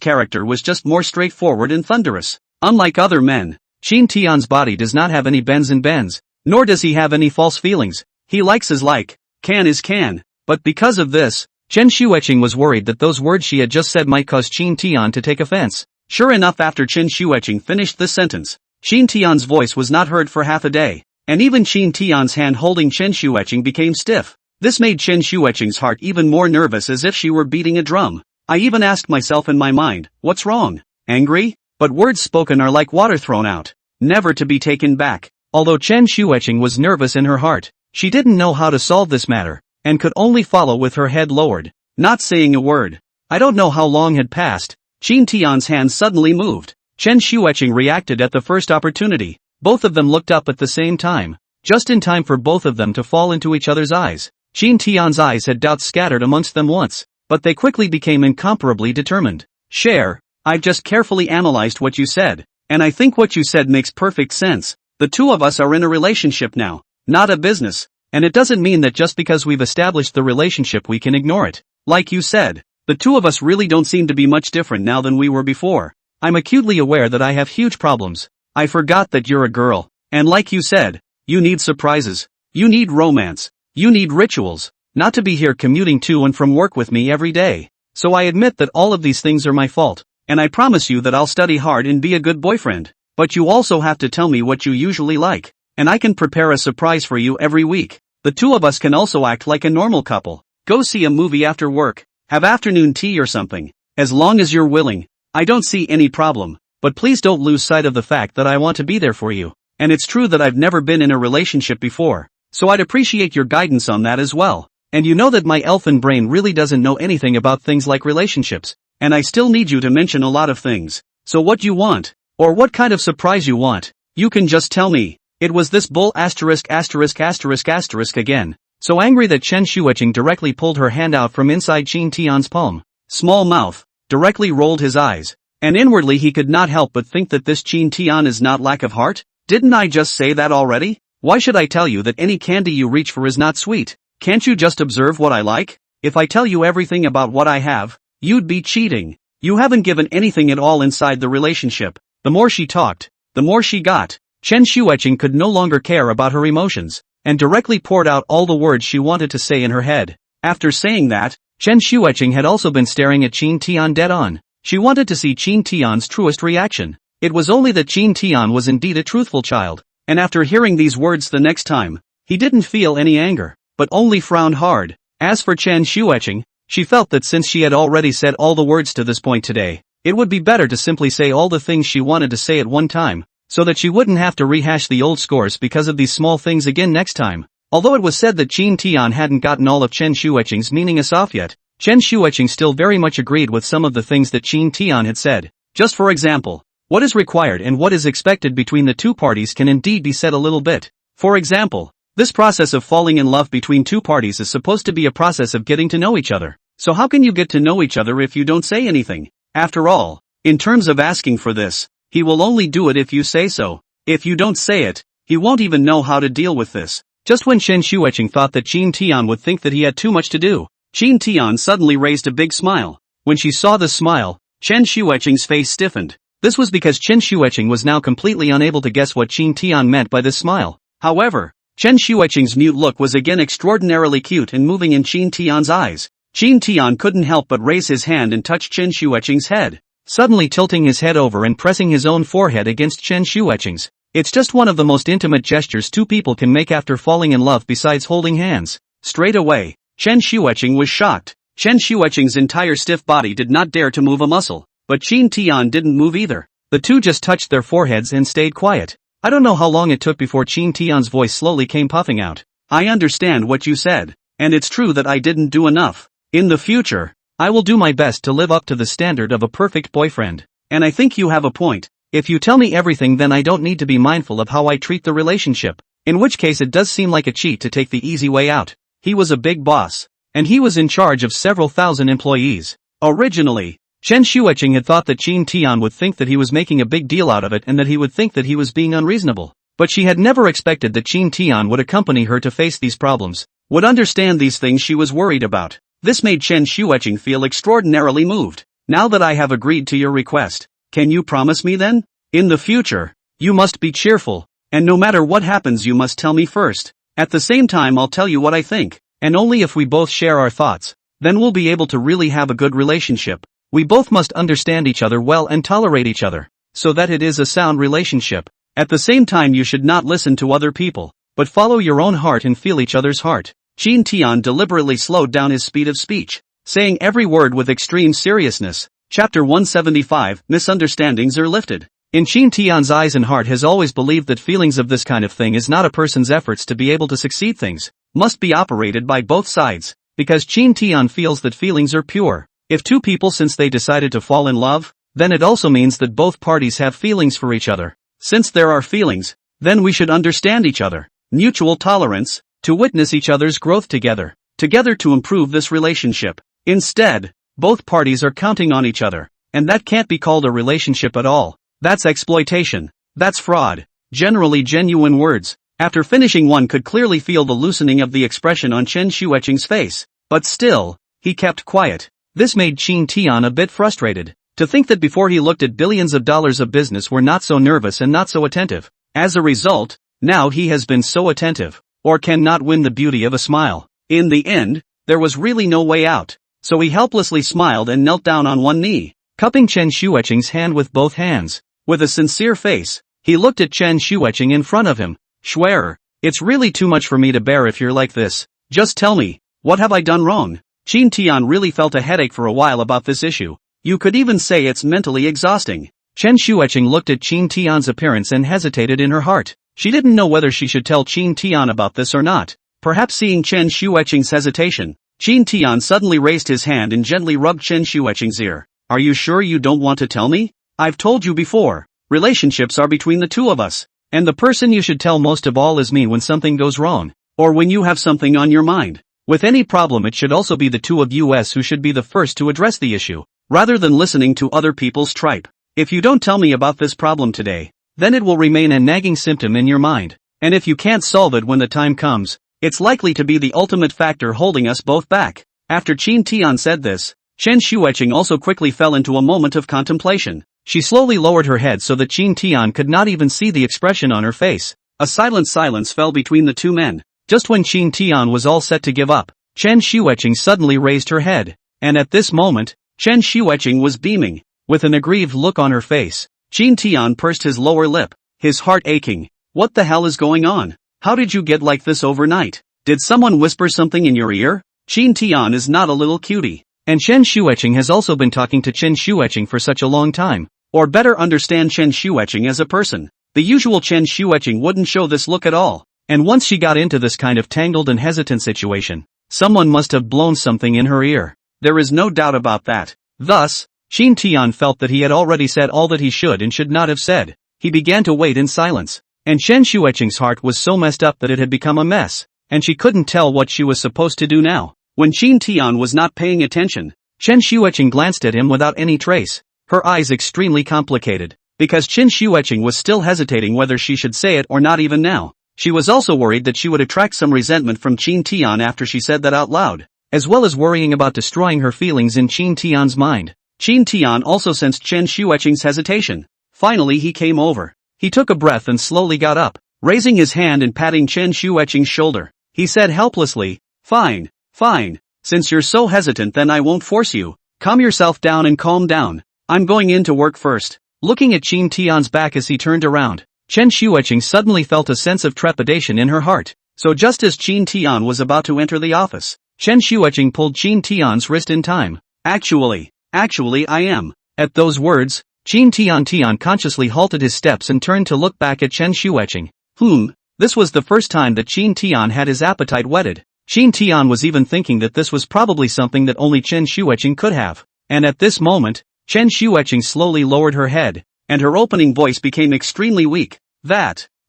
character was just more straightforward and thunderous. Unlike other men, Qin Tian's body does not have any bends and bends, nor does he have any false feelings. He likes is like, can is can. But because of this, Chen Xueqing was worried that those words she had just said might cause Qin Tian to take offense. Sure enough, after Chen Xueqing finished this sentence, Qin Tian's voice was not heard for half a day, and even Qin Tian's hand holding Chen Xueqing became stiff. This made Chen Xueqing's heart even more nervous, as if she were beating a drum. I even asked myself in my mind, what's wrong? Angry? But words spoken are like water thrown out. never to be taken back. Although Chen Shuiqing was nervous in her heart, she didn't know how to solve this matter, and could only follow with her head lowered, not saying a word. I don't know how long had passed. Qin Tian's hand suddenly moved. Chen Shuiqing reacted at the first opportunity. Both of them looked up at the same time, just in time for both of them to fall into each other's eyes. Qin Tian's eyes had doubts scattered amongst them once, but they quickly became incomparably determined. Cher, I've just carefully analyzed what you said, and I think what you said makes perfect sense. The two of us are in a relationship now, not a business, and it doesn't mean that just because we've established the relationship we can ignore it. Like you said, the two of us really don't seem to be much different now than we were before. I'm acutely aware that I have huge problems. I forgot that you're a girl, and like you said, you need surprises, you need romance, you need rituals, not to be here commuting to and from work with me every day. So I admit that all of these things are my fault, and I promise you that I'll study hard and be a good boyfriend. But you also have to tell me what you usually like, and I can prepare a surprise for you every week. The two of us can also act like a normal couple. Go see a movie after work, have afternoon tea or something. As long as you're willing, I don't see any problem, but please don't lose sight of the fact that I want to be there for you. And it's true that I've never been in a relationship before, so I'd appreciate your guidance on that as well. And you know that my elfin brain really doesn't know anything about things like relationships, and I still need you to mention a lot of things. So what you want, or what kind of surprise you want, you can just tell me. It was this bull asterisk again. So angry that Chen Shuiqing directly pulled her hand out from inside Qin Tian's palm. Small mouth, directly rolled his eyes, and inwardly he could not help but think that this Qin Tian is not lack of heart. Didn't I just say that already? Why should I tell you that any candy you reach for is not sweet? Can't you just observe what I like? If I tell you everything about what I have, you'd be cheating. You haven't given anything at all inside the relationship. The more she talked, the more she got. Chen Shuiqing could no longer care about her emotions, and directly poured out all the words she wanted to say in her head. After saying that, Chen Shuiqing had also been staring at Qin Tian dead on. She wanted to see Qin Tian's truest reaction. It was only that Qin Tian was indeed a truthful child, and after hearing these words the next time, he didn't feel any anger, but only frowned hard. As for Chen Shuiqing, she felt that since she had already said all the words to this point today, it would be better to simply say all the things she wanted to say at one time, so that she wouldn't have to rehash the old scores because of these small things again next time. Although it was said that Qin Tian hadn't gotten all of Chen Shuiqing's meaning off yet, Chen Shuiqing still very much agreed with some of the things that Qin Tian had said. Just for example, what is required and what is expected between the two parties can indeed be said a little bit. For example, this process of falling in love between two parties is supposed to be a process of getting to know each other. So how can you get to know each other if you don't say anything? After all, in terms of asking for this, he will only do it if you say so. If you don't say it, he won't even know how to deal with this. Just when Chen Shuiqing thought that Qin Tian would think that he had too much to do, Qin Tian suddenly raised a big smile. When she saw the smile, Chen Shuiqing's face stiffened. This was because Chen Shuiqing was now completely unable to guess what Qin Tian meant by this smile. However, Chen Shuiqing's mute look was again extraordinarily cute and moving in Qin Tian's eyes. Qin Tian couldn't help but raise his hand and touch Chen Shuiqing's head, suddenly tilting his head over and pressing his own forehead against Chen Shuiqing's. It's just one of the most intimate gestures two people can make after falling in love besides holding hands. Straight away, Chen Shuiqing was shocked. Chen Shuiqing's entire stiff body did not dare to move a muscle, but Qin Tian didn't move either. The two just touched their foreheads and stayed quiet. I don't know how long it took before Qin Tian's voice slowly came puffing out. I understand what you said, and it's true that I didn't do enough. In the future, I will do my best to live up to the standard of a perfect boyfriend. And I think you have a point. If you tell me everything, then I don't need to be mindful of how I treat the relationship. In which case it does seem like a cheat to take the easy way out. He was a big boss, and he was in charge of several thousand employees. Originally, Chen Shuiqing had thought that Qin Tian would think that he was making a big deal out of it and that he would think that he was being unreasonable. But she had never expected that Qin Tian would accompany her to face these problems, would understand these things she was worried about. This made Chen Shuiqing feel extraordinarily moved. Now that I have agreed to your request, can you promise me then? In the future, you must be cheerful, and no matter what happens you must tell me first. At the same time I'll tell you what I think, and only if we both share our thoughts, then we'll be able to really have a good relationship. We both must understand each other well and tolerate each other, so that it is a sound relationship. At the same time you should not listen to other people, but follow your own heart and feel each other's heart. Qin Tian deliberately slowed down his speed of speech, saying every word with extreme seriousness. Chapter 175, Misunderstandings are lifted. In Qin Tian's eyes and heart has always believed that feelings of this kind of thing is not a person's efforts to be able to succeed things, must be operated by both sides, because Qin Tian feels that feelings are pure. If two people since they decided to fall in love, then it also means that both parties have feelings for each other. Since there are feelings, then we should understand each other. Mutual tolerance, to witness each other's growth together to improve this relationship. Instead, both parties are counting on each other, and that can't be called a relationship at all. That's exploitation. That's fraud. Generally genuine words. After finishing, one could clearly feel the loosening of the expression on Chen Xueqing's face. But still, he kept quiet. This made Qin Tian a bit frustrated. To think that before he looked at billions of dollars of business were not so nervous and not so attentive. As a result, now he has been so attentive, or cannot win the beauty of a smile. In the end, there was really no way out. So he helplessly smiled and knelt down on one knee, cupping Chen Xueqing's hand with both hands. With a sincere face, he looked at Chen Xueqing in front of him. Schwerer, it's really too much for me to bear if you're like this. Just tell me, what have I done wrong? Qin Tian really felt a headache for a while about this issue. You could even say it's mentally exhausting. Chen Xueqing looked at Qin Tian's appearance and hesitated in her heart. She didn't know whether she should tell Qin Tian about this or not. Perhaps seeing Chen Xueqing's hesitation, Qin Tian suddenly raised his hand and gently rubbed Chen Xueqing's ear. Are you sure you don't want to tell me? I've told you before, relationships are between the two of us, and the person you should tell most of all is me when something goes wrong, or when you have something on your mind. With any problem it should also be the two of us who should be the first to address the issue, rather than listening to other people's tripe. If you don't tell me about this problem today, then it will remain a nagging symptom in your mind, and if you can't solve it when the time comes, it's likely to be the ultimate factor holding us both back. After Qin Tian said this, Chen Xueqing also quickly fell into a moment of contemplation. She slowly lowered her head so that Qin Tian could not even see the expression on her face. A silent silence fell between the two men. Just when Qin Tian was all set to give up, Chen Xueqing suddenly raised her head, and at this moment, Chen Xueqing was beaming. With an aggrieved look on her face, Qin Tian pursed his lower lip, his heart aching. What the hell is going on? How did you get like this overnight? Did someone whisper something in your ear? Qin Tian is not a little cutie. And Chen Xueqing has also been talking to Chen Xueqing for such a long time. Or better understand Chen Xueqing as a person. The usual Chen Xueqing wouldn't show this look at all. And once she got into this kind of tangled and hesitant situation, someone must have blown something in her ear. There is no doubt about that. Thus, Qin Tian felt that he had already said all that he should and should not have said. He began to wait in silence. And Chen Xueqing's heart was so messed up that it had become a mess, and she couldn't tell what she was supposed to do now. When Qin Tian was not paying attention, Chen Xueqing glanced at him without any trace, her eyes extremely complicated, because Chen Xueqing was still hesitating whether she should say it or not even now. She was also worried that she would attract some resentment from Qin Tian after she said that out loud, as well as worrying about destroying her feelings in Qin Tian's mind. Qin Tian also sensed Chen Xueqing's hesitation. Finally he came over. He took a breath and slowly got up, raising his hand and patting Chen Xueqing's shoulder. He said helplessly, Fine. Since you're so hesitant then I won't force you. Calm yourself down and calm down. I'm going in to work first. Looking at Qin Tian's back as he turned around, Chen Xueqing suddenly felt a sense of trepidation in her heart. So just as Qin Tian was about to enter the office, Chen Xueqing pulled Qin Tian's wrist in time. Actually I am. At those words, Qin Tian consciously halted his steps and turned to look back at Chen Xueqing. This was the first time that Qin Tian had his appetite whetted. Qin Tian was even thinking that this was probably something that only Chen Xueqing could have. And at this moment, Chen Xueqing slowly lowered her head, and her opening voice became extremely weak.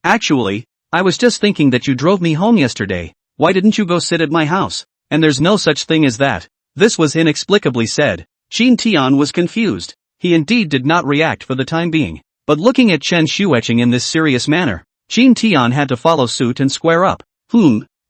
Actually, I was just thinking that you drove me home yesterday. Why didn't you go sit at my house? And there's no such thing as that. This was inexplicably said. Qin Tian was confused. He indeed did not react for the time being. But looking at Chen Xueqing in this serious manner, Qin Tian had to follow suit and square up.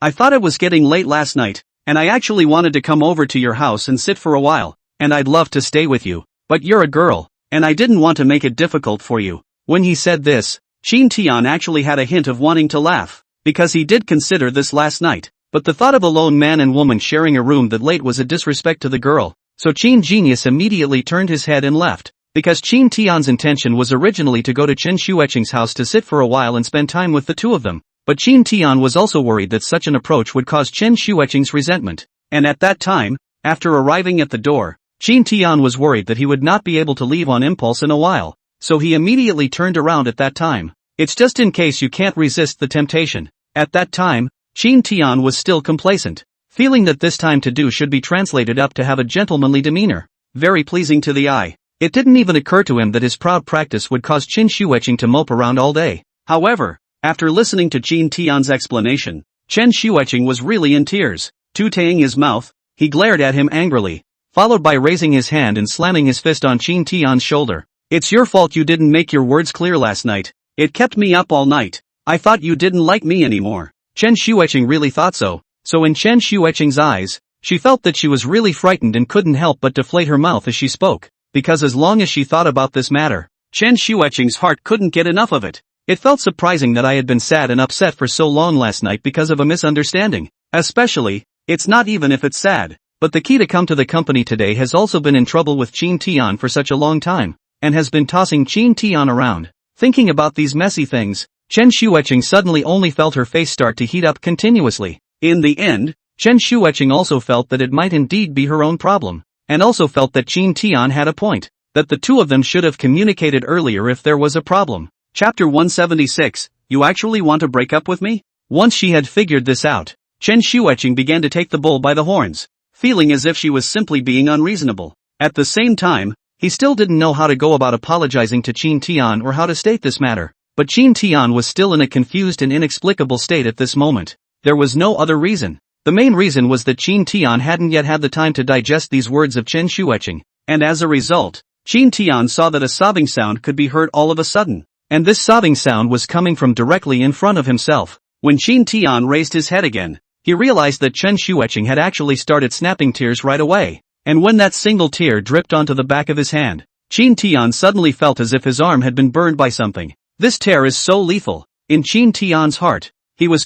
I thought it was getting late last night, and I actually wanted to come over to your house and sit for a while, and I'd love to stay with you, but you're a girl, and I didn't want to make it difficult for you. When he said this, Qin Tian actually had a hint of wanting to laugh, because he did consider this last night, but the thought of a lone man and woman sharing a room that late was a disrespect to the girl, so Qin Genius immediately turned his head and left, because Qin Tian's intention was originally to go to Chen Xueqing's house to sit for a while and spend time with the two of them. But Qin Tian was also worried that such an approach would cause Chen Xueqing's resentment, and at that time, after arriving at the door, Qin Tian was worried that he would not be able to leave on impulse in a while. so he immediately turned around at that time. It's just in case you can't resist the temptation. At that time, Chin Tian was still complacent, feeling that this time to do should be translated up to have a gentlemanly demeanor, very pleasing to the eye. It didn't even occur to him that his proud practice would cause Chin Shueching to mope around all day. However, after listening to Chin Tian's explanation, Chen Shueching was really in tears. Tutaying his mouth, he glared at him angrily, followed by raising his hand and slamming his fist on Chin Tian's shoulder. It's your fault you didn't make your words clear last night. It kept me up all night. I thought you didn't like me anymore. Chen Shueching really thought so. So in Chen Shueching's eyes, she felt that she was really frightened and couldn't help but deflate her mouth as she spoke, because as long as she thought about this matter, Chen Shueching's heart couldn't get enough of it. It felt surprising that I had been sad and upset for so long last night because of a misunderstanding. Especially, it's not even if it's sad, but the key to come to the company today has also been in trouble with Chin Tian for such a long time, and has been tossing Chin Tian around. Thinking about these messy things, Chen Shueching suddenly only felt her face start to heat up continuously. In the end, Chen Shueching also felt that it might indeed be her own problem, and also felt that Chin Tian had a point, that the two of them should have communicated earlier if there was a problem. Chapter 176, You actually want to break up with me? Once she had figured this out, Chen Shueching began to take the bull by the horns, feeling as if she was simply being unreasonable. At the same time, he still didn't know how to go about apologizing to Chin Tian or how to state this matter, but Chin Tian was still in a confused and inexplicable state at this moment. There was no other reason. The main reason was that Chin Tian hadn't yet had the time to digest these words of Chen Shueching, and as a result, Chin Tian saw that a sobbing sound could be heard all of a sudden, and this sobbing sound was coming from directly in front of himself. When Chin Tian raised his head again, he realized that Chen Shueching had actually started snapping tears right away, and when that single tear dripped onto the back of his hand, Chin Tian suddenly felt as if his arm had been burned by something. This tear is so lethal. In Chin Tian's heart, he was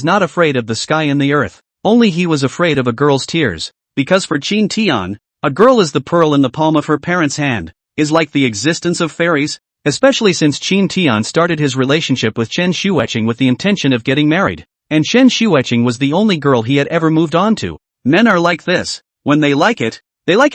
not afraid of the sky and the earth, only he was afraid of a girl's tears, because for Chin Tian, a girl is the pearl in the palm of her parent's hand, is like the existence of fairies, especially since Chin Tian started his relationship with Chen Shueching with the intention of getting married, and Chen Shueching was the only girl he had ever moved on to. Men are like this. When they like it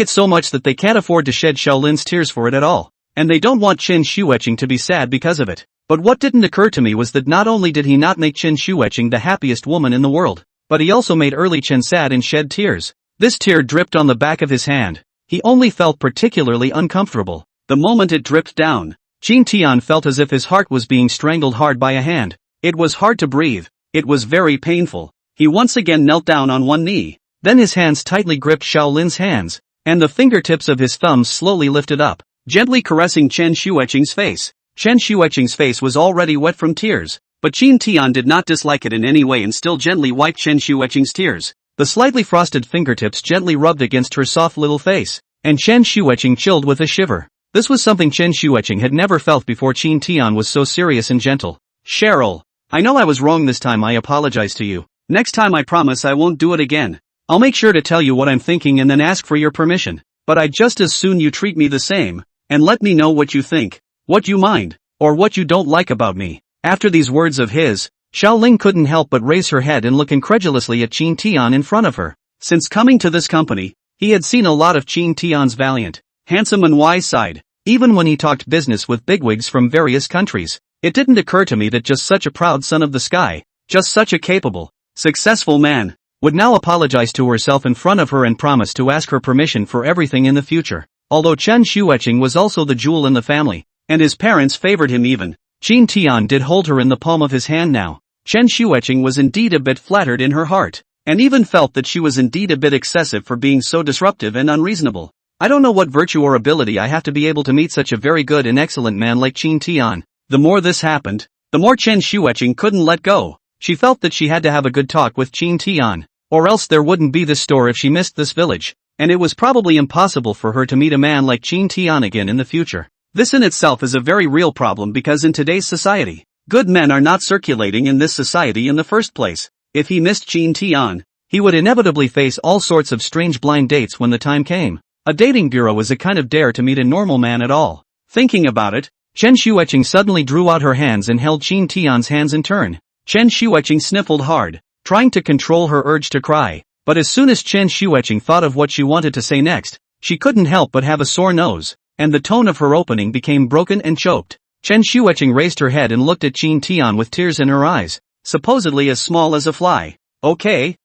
so much that they can't afford to shed Shaolin's tears for it at all, and they don't want Chen Shueching to be sad because of it. But what didn't occur to me was that not only did he not make Chen Shueching the happiest woman in the world, but he also made early Chen sad and shed tears. This tear dripped on the back of his hand. He only felt particularly uncomfortable. The moment it dripped down, Chin Tian felt as if his heart was being strangled hard by a hand. It was hard to breathe. It was very painful. He once again knelt down on one knee. Then his hands tightly gripped Shaolin's hands, and the fingertips of his thumbs slowly lifted up, gently caressing Chen Shueching's face. Chen Shueching's face was already wet from tears, but Chin Tian did not dislike it in any way and still gently wiped Chen Shueching's tears. The slightly frosted fingertips gently rubbed against her soft little face, and Chen Shueching chilled with a shiver. This was something Chen Shueching had never felt before. Chin Tian was so serious and gentle. Cheryl, I know I was wrong this time. I apologize to you. Next time I promise I won't do it again. I'll make sure to tell you what I'm thinking and then ask for your permission. But I'd just as soon you treat me the same, and let me know what you think, what you mind, or what you don't like about me. After these words of his, Xiaoling couldn't help but raise her head and look incredulously at Chin Tian in front of her. Since coming to this company, he had seen a lot of Chin Tian's valiant, handsome and wise side. Even when he talked business with bigwigs from various countries, it didn't occur to me that just such a proud son of the sky, just such a capable, successful man, would now apologize to herself in front of her and promise to ask her permission for everything in the future. Although Chen Shueching was also the jewel in the family, and his parents favored him even, Chin Tian did hold her in the palm of his hand now. Chen Shueching was indeed a bit flattered in her heart, and even felt that she was indeed a bit excessive for being so disruptive and unreasonable. I don't know what virtue or ability I have to be able to meet such a very good and excellent man like Chin Tian. The more this happened, the more Chen Shueching couldn't let go. She felt that she had to have a good talk with Chin Tian, or else there wouldn't be this store if she missed this village, and it was probably impossible for her to meet a man like Chin Tian again in the future. This in itself is a very real problem because in today's society, good men are not circulating in this society in the first place. If he missed Chin Tian, he would inevitably face all sorts of strange blind dates when the time came. A dating bureau is a kind of dare to meet a normal man at all. Thinking about it, Chen Shueching suddenly drew out her hands and held Chin Tian's hands in turn. Chen Shueching sniffled hard, trying to control her urge to cry, but as soon as Chen Shueching thought of what she wanted to say next, she couldn't help but have a sore nose. and the tone of her opening became broken and choked. Chen Shuiqing raised her head and looked at Qin Tian with tears in her eyes, supposedly as small as a fly. Okay,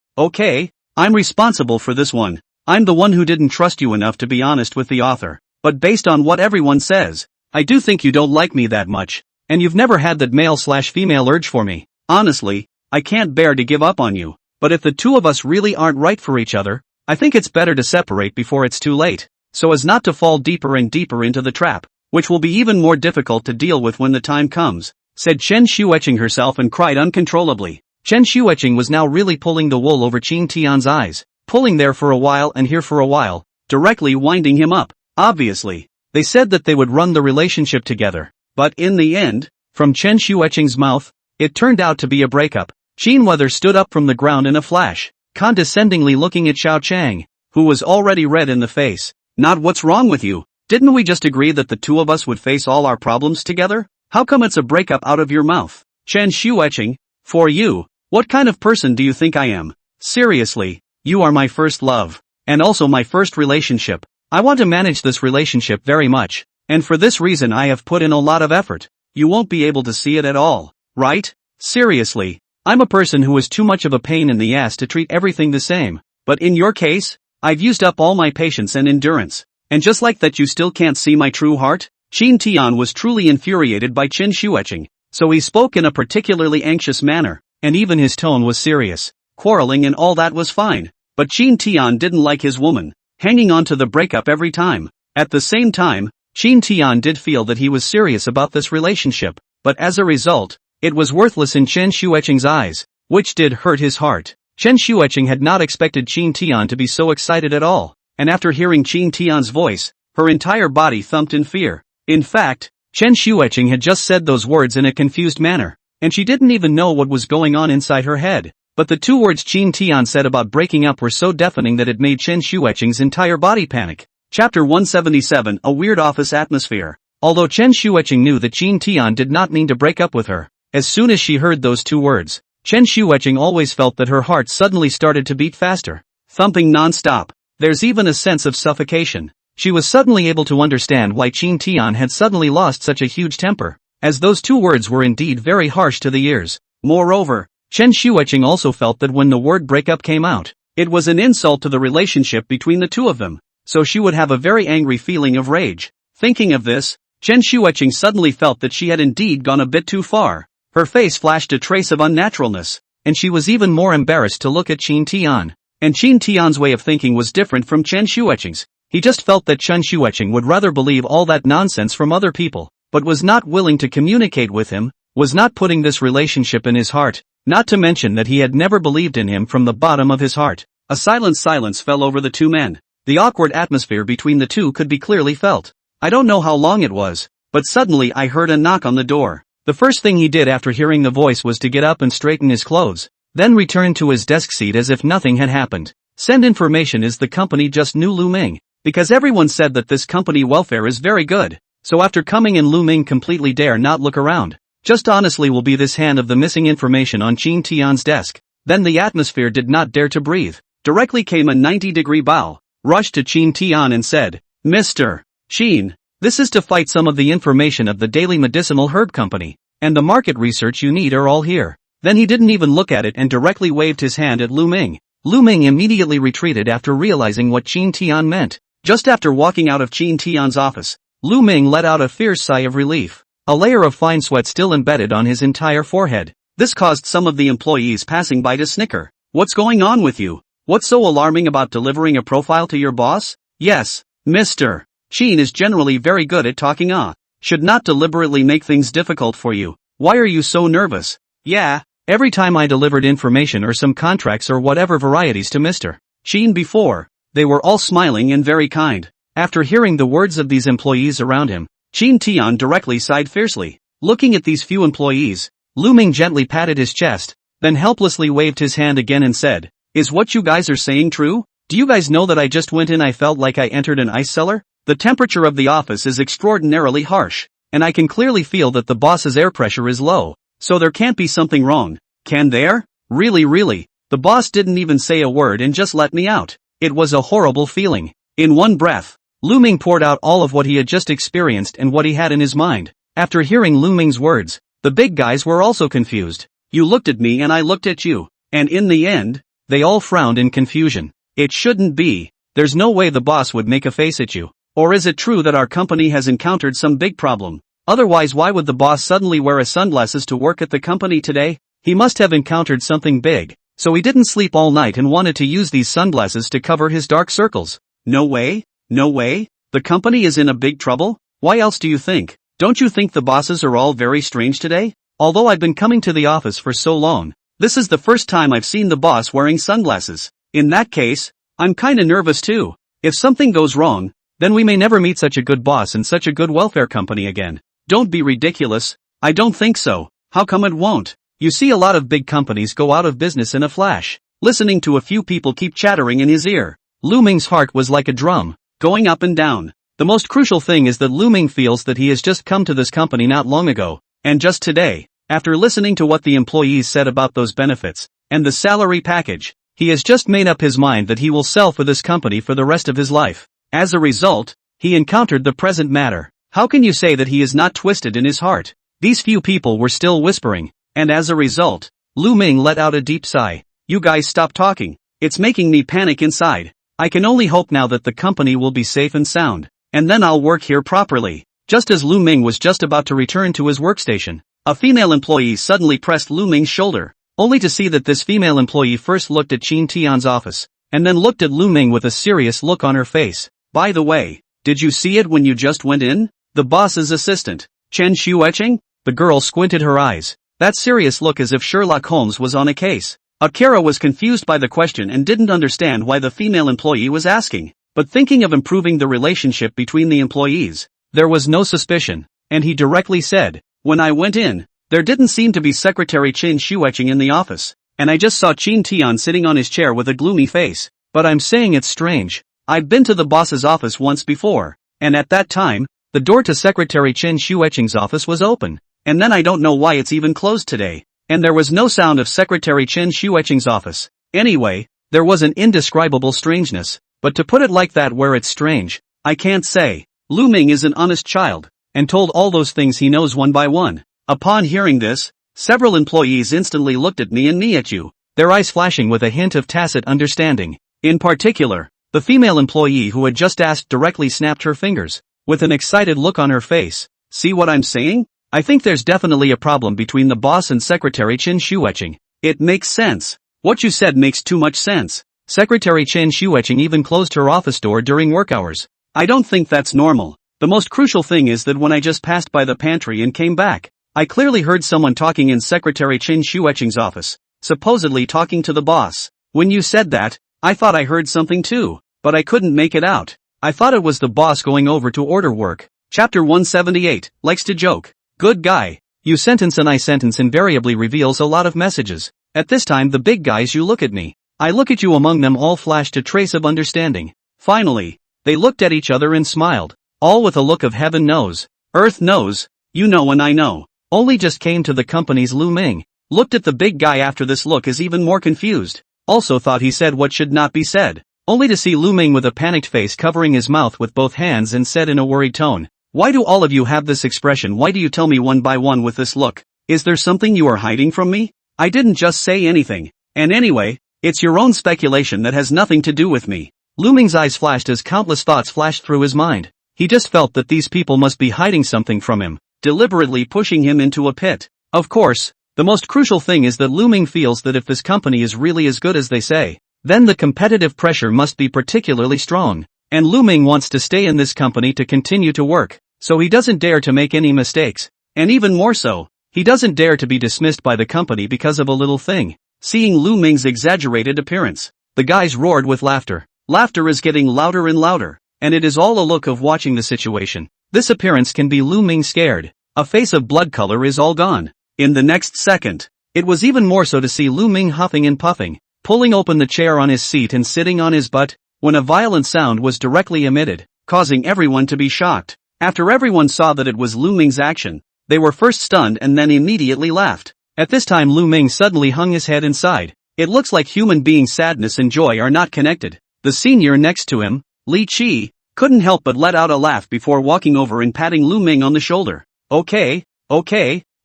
I'm responsible for this one. I'm the one who didn't trust you enough to be honest with the author. But based on what everyone says, I do think you don't like me that much, and you've never had that male/female urge for me. Honestly, I can't bear to give up on you, but if the two of us really aren't right for each other, I think it's better to separate before it's too late, so as not to fall deeper and deeper into the trap, which will be even more difficult to deal with when the time comes, said Chen Shuiqing herself and cried uncontrollably. Chen Shuiqing was now really pulling the wool over Qin Tian's eyes, pulling there for a while and here for a while, directly winding him up. Obviously, they said that they would run the relationship together, but in the end, from Chen Shuiqing's mouth, it turned out to be a breakup. Qin Weather stood up from the ground in a flash, condescendingly looking at Xiao Chang, who was already red in the face. Not what's wrong with you? Didn't we just agree that the two of us would face all our problems together? How come it's a breakup out of your mouth? Chen Shuiqing, for you, what kind of person do you think I am? Seriously, you are my first love, and also my first relationship. I want to manage this relationship very much, and for this reason I have put in a lot of effort. You won't be able to see it at all, right? Seriously, I'm a person who is too much of a pain in the ass to treat everything the same, but in your case, I've used up all my patience and endurance, and just like that you still can't see my true heart? Qin Tian was truly infuriated by Chen Shuiqing, so he spoke in a particularly anxious manner, and even his tone was serious. Quarreling and all that was fine, but Qin Tian didn't like his woman hanging on to the breakup every time. At the same time, Qin Tian did feel that he was serious about this relationship, but as a result, it was worthless in Chen Shuiqing's eyes, which did hurt his heart. Chen Shuiqing had not expected Qin Tian to be so excited at all, and after hearing Qin Tian's voice, her entire body thumped in fear. In fact, Chen Shuiqing had just said those words in a confused manner, and she didn't even know what was going on inside her head. But the two words Qin Tian said about breaking up were so deafening that it made Chen Shuiqing's entire body panic. Chapter 177, A Weird Office Atmosphere. Although Chen Shuiqing knew that Qin Tian did not mean to break up with her, as soon as she heard those two words, Chen Shuiqing always felt that her heart suddenly started to beat faster, thumping non-stop. There's even a sense of suffocation. She was suddenly able to understand why Qin Tian had suddenly lost such a huge temper, as those two words were indeed very harsh to the ears. Moreover, Chen Shuiqing also felt that when the word breakup came out, it was an insult to the relationship between the two of them, so she would have a very angry feeling of rage. Thinking of this, Chen Shuiqing suddenly felt that she had indeed gone a bit too far. Her face flashed a trace of unnaturalness, and she was even more embarrassed to look at Qin Tian. And Qin Tian's way of thinking was different from Chen Shuiqing's. He just felt that Chen Shuiqing would rather believe all that nonsense from other people, but was not willing to communicate with him, was not putting this relationship in his heart, not to mention that he had never believed in him from the bottom of his heart. A silent silence fell over the two men. The awkward atmosphere between the two could be clearly felt. I don't know how long it was, but suddenly I heard a knock on the door. The first thing he did after hearing the voice was to get up and straighten his clothes, then return to his desk seat as if nothing had happened. Send information. Is the company just knew Lu Ming? Because everyone said that this company welfare is very good, so after coming in Lu Ming completely dare not look around. Just honestly will be this hand of the missing information on Qin Tian's desk. Then the atmosphere did not dare to breathe. Directly came a 90-degree bow, rushed to Qin Tian and said, Mr. Qin, this is to fight some of the information of the Daily Medicinal Herb Company, and the market research you need are all here. Then he didn't even look at it and directly waved his hand at Lu Ming. Lu Ming immediately retreated after realizing what Qin Tian meant. Just after walking out of Qin Tian's office, Lu Ming let out a fierce sigh of relief. A layer of fine sweat still embedded on his entire forehead. This caused some of the employees passing by to snicker. What's going on with you? What's so alarming about delivering a profile to your boss? Yes, Mr. Qin is generally very good at talking. Should not deliberately make things difficult for you. Why are you so nervous? Yeah, every time I delivered information or some contracts or whatever varieties to Mr. Qin before, they were all smiling and very kind. After hearing the words of these employees around him, Qin Tian directly sighed fiercely. Looking at these few employees, Lu Ming gently patted his chest, then helplessly waved his hand again and said, Is what you guys are saying true? Do you guys know that I just went in? I felt like I entered an ice cellar? The temperature of the office is extraordinarily harsh, and I can clearly feel that the boss's air pressure is low, so there can't be something wrong. Can there? Really? The boss didn't even say a word and just let me out. It was a horrible feeling. In one breath, Lu Ming poured out all of what he had just experienced and what he had in his mind. After hearing Lu Ming's words, the big guys were also confused. You looked at me and I looked at you. And in the end, they all frowned in confusion. It shouldn't be. There's no way the boss would make a face at you. Or is it true that our company has encountered some big problem? Otherwise, why would the boss suddenly wear sunglasses to work at the company today? He must have encountered something big, so he didn't sleep all night and wanted to use these sunglasses to cover his dark circles. No way? No way? The company is in a big trouble? Why else do you think? Don't you think the bosses are all very strange today? Although I've been coming to the office for so long, this is the first time I've seen the boss wearing sunglasses. In that case, I'm kinda nervous too. If something goes wrong, then we may never meet such a good boss and such a good welfare company again. Don't be ridiculous. I don't think so. How come it won't? You see, a lot of big companies go out of business in a flash. Listening to a few people keep chattering in his ear, Lu Ming's heart was like a drum, going up and down. The most crucial thing is that Lu Ming feels that he has just come to this company not long ago, and just today, after listening to what the employees said about those benefits, and the salary package, he has just made up his mind that he will sell for this company for the rest of his life. As a result, he encountered the present matter. How can you say that he is not twisted in his heart? These few people were still whispering, and as a result, Lu Ming let out a deep sigh. You guys stop talking. It's making me panic inside. I can only hope now that the company will be safe and sound, and then I'll work here properly. Just as Lu Ming was just about to return to his workstation, a female employee suddenly pressed Lu Ming's shoulder, only to see that this female employee first looked at Qin Tian's office, and then looked at Lu Ming with a serious look on her face. By the way, did you see it when you just went in? The boss's assistant, Chen Xuecheng? The girl squinted her eyes. That serious look as if Sherlock Holmes was on a case. Akira was confused by the question and didn't understand why the female employee was asking, but thinking of improving the relationship between the employees, there was no suspicion, and he directly said, when I went in, there didn't seem to be Secretary Chen Xuecheng in the office, and I just saw Qin Tian sitting on his chair with a gloomy face. But I'm saying it's strange. I've been to the boss's office once before, and at that time, the door to Secretary Chen Xuecheng's office was open, and then I don't know why it's even closed today, and there was no sound of Secretary Chen Xuecheng's office. Anyway, there was an indescribable strangeness, but to put it like that where it's strange, I can't say. Lu Ming is an honest child, and told all those things he knows one by one. Upon hearing this, several employees instantly looked at me and me at you, their eyes flashing with a hint of tacit understanding. In particular, the female employee who had just asked directly snapped her fingers, with an excited look on her face. See what I'm saying? I think there's definitely a problem between the boss and Secretary Chen Xuecheng. It makes sense. What you said makes too much sense. Secretary Chen Xuecheng even closed her office door during work hours. I don't think that's normal. The most crucial thing is that when I just passed by the pantry and came back, I clearly heard someone talking in Secretary Chen Xuecheng's office, supposedly talking to the boss. When you said that, I thought I heard something too, but I couldn't make it out. I thought it was the boss going over to order work. Chapter 178, likes to joke. Good guy. You sentence and I sentence invariably reveals a lot of messages. At this time the big guys you look at me. I look at you, among them all flashed a trace of understanding. Finally, they looked at each other and smiled. All with a look of heaven knows, earth knows, you know and I know. Only just came to the company's Lu Ming. Looked at the big guy after this look is even more confused. Also thought he said what should not be said. Only to see Lu Ming with a panicked face covering his mouth with both hands and said in a worried tone, why do all of you have this expression? Why do you tell me one by one with this look? Is there something you are hiding from me? I didn't just say anything. And anyway, it's your own speculation that has nothing to do with me. Lu Ming's eyes flashed as countless thoughts flashed through his mind. He just felt that these people must be hiding something from him, deliberately pushing him into a pit. Of course, the most crucial thing is that Lu Ming feels that if this company is really as good as they say, then the competitive pressure must be particularly strong. And Lu Ming wants to stay in this company to continue to work, so he doesn't dare to make any mistakes. And even more so, he doesn't dare to be dismissed by the company because of a little thing. Seeing Lu Ming's exaggerated appearance, the guys roared with laughter. Laughter is getting louder and louder, and it is all a look of watching the situation. This appearance can be Lu Ming scared. A face of blood color is all gone. In the next second, it was even more so to see Lu Ming huffing and puffing, pulling open the chair on his seat and sitting on his butt, when a violent sound was directly emitted, causing everyone to be shocked. After everyone saw that it was Lu Ming's action, they were first stunned and then immediately laughed. At this time Lu Ming suddenly hung his head and sighed. It looks like human beings' sadness and joy are not connected. The senior next to him, Li Qi, couldn't help but let out a laugh before walking over and patting Lu Ming on the shoulder. Okay,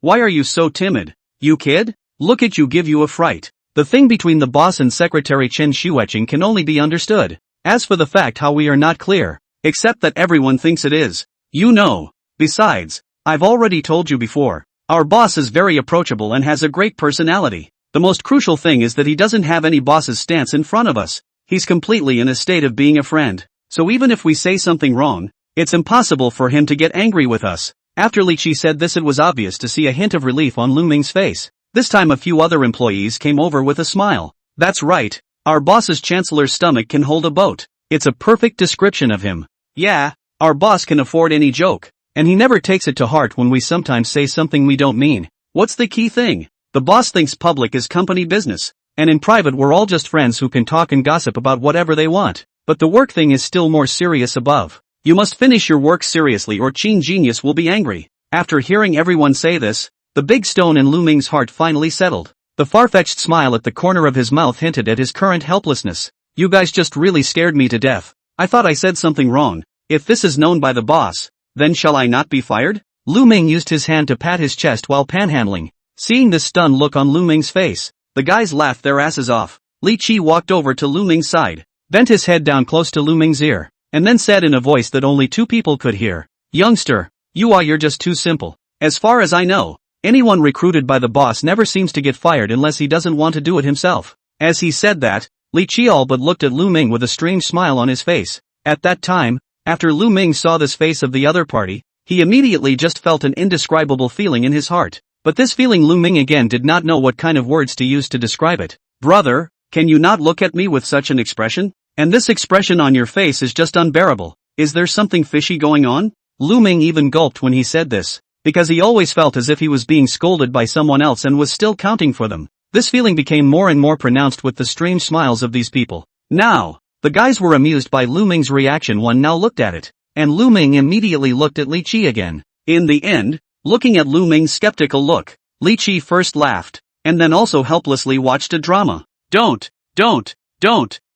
why are you so timid? You kid? Look at you, give you a fright. The thing between the boss and Secretary Chen Shueching can only be understood. As for the fact how we are not clear, except that everyone thinks it is. You know. Besides, I've already told you before, our boss is very approachable and has a great personality. The most crucial thing is that he doesn't have any boss's stance in front of us. He's completely in a state of being a friend. So even if we say something wrong, it's impossible for him to get angry with us. After Li Qi said this, it was obvious to see a hint of relief on Lu Ming's face. This time a few other employees came over with a smile. That's right. Our boss's chancellor's stomach can hold a boat. It's a perfect description of him. Yeah, our boss can afford any joke. And he never takes it to heart when we sometimes say something we don't mean. What's the key thing? The boss thinks public is company business. And in private we're all just friends who can talk and gossip about whatever they want. But the work thing is still more serious above. You must finish your work seriously or Qin Genius will be angry. After hearing everyone say this, the big stone in Lu Ming's heart finally settled. The far-fetched smile at the corner of his mouth hinted at his current helplessness. You guys just really scared me to death. I thought I said something wrong. If this is known by the boss, then shall I not be fired? Lu Ming used his hand to pat his chest while panhandling. Seeing this stunned look on Lu Ming's face, the guys laughed their asses off. Li Qi walked over to Lu Ming's side, bent his head down close to Lu Ming's ear, and then said in a voice that only two people could hear, "Youngster, you're just too simple. As far as I know, anyone recruited by the boss never seems to get fired unless he doesn't want to do it himself." As he said that, Li Qi all but looked at Lu Ming with a strange smile on his face. At that time, after Lu Ming saw this face of the other party, he immediately just felt an indescribable feeling in his heart. But this feeling Lu Ming again did not know what kind of words to use to describe it. Brother, can you not look at me with such an expression? And this expression on your face is just unbearable. Is there something fishy going on? Lu Ming even gulped when he said this, because he always felt as if he was being scolded by someone else and was still counting for them. This feeling became more and more pronounced with the strange smiles of these people. Now, the guys were amused by Lu Ming's reaction. One now looked at it, and Lu Ming immediately looked at Li Qi again. In the end, looking at Lu Ming's skeptical look, Li Qi first laughed, and then also helplessly watched a drama. Don't.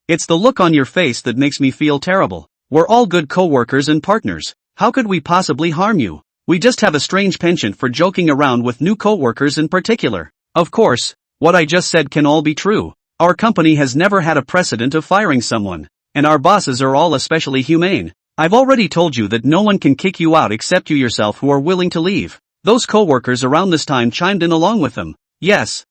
It's the look on your face that makes me feel terrible. We're all good co-workers and partners. How could we possibly harm you? We just have a strange penchant for joking around with new co-workers in particular. Of course, what I just said can all be true. Our company has never had a precedent of firing someone, and our bosses are all especially humane. I've already told you that no one can kick you out except you yourself who are willing to leave. Those co-workers around this time chimed in along with them. Yes,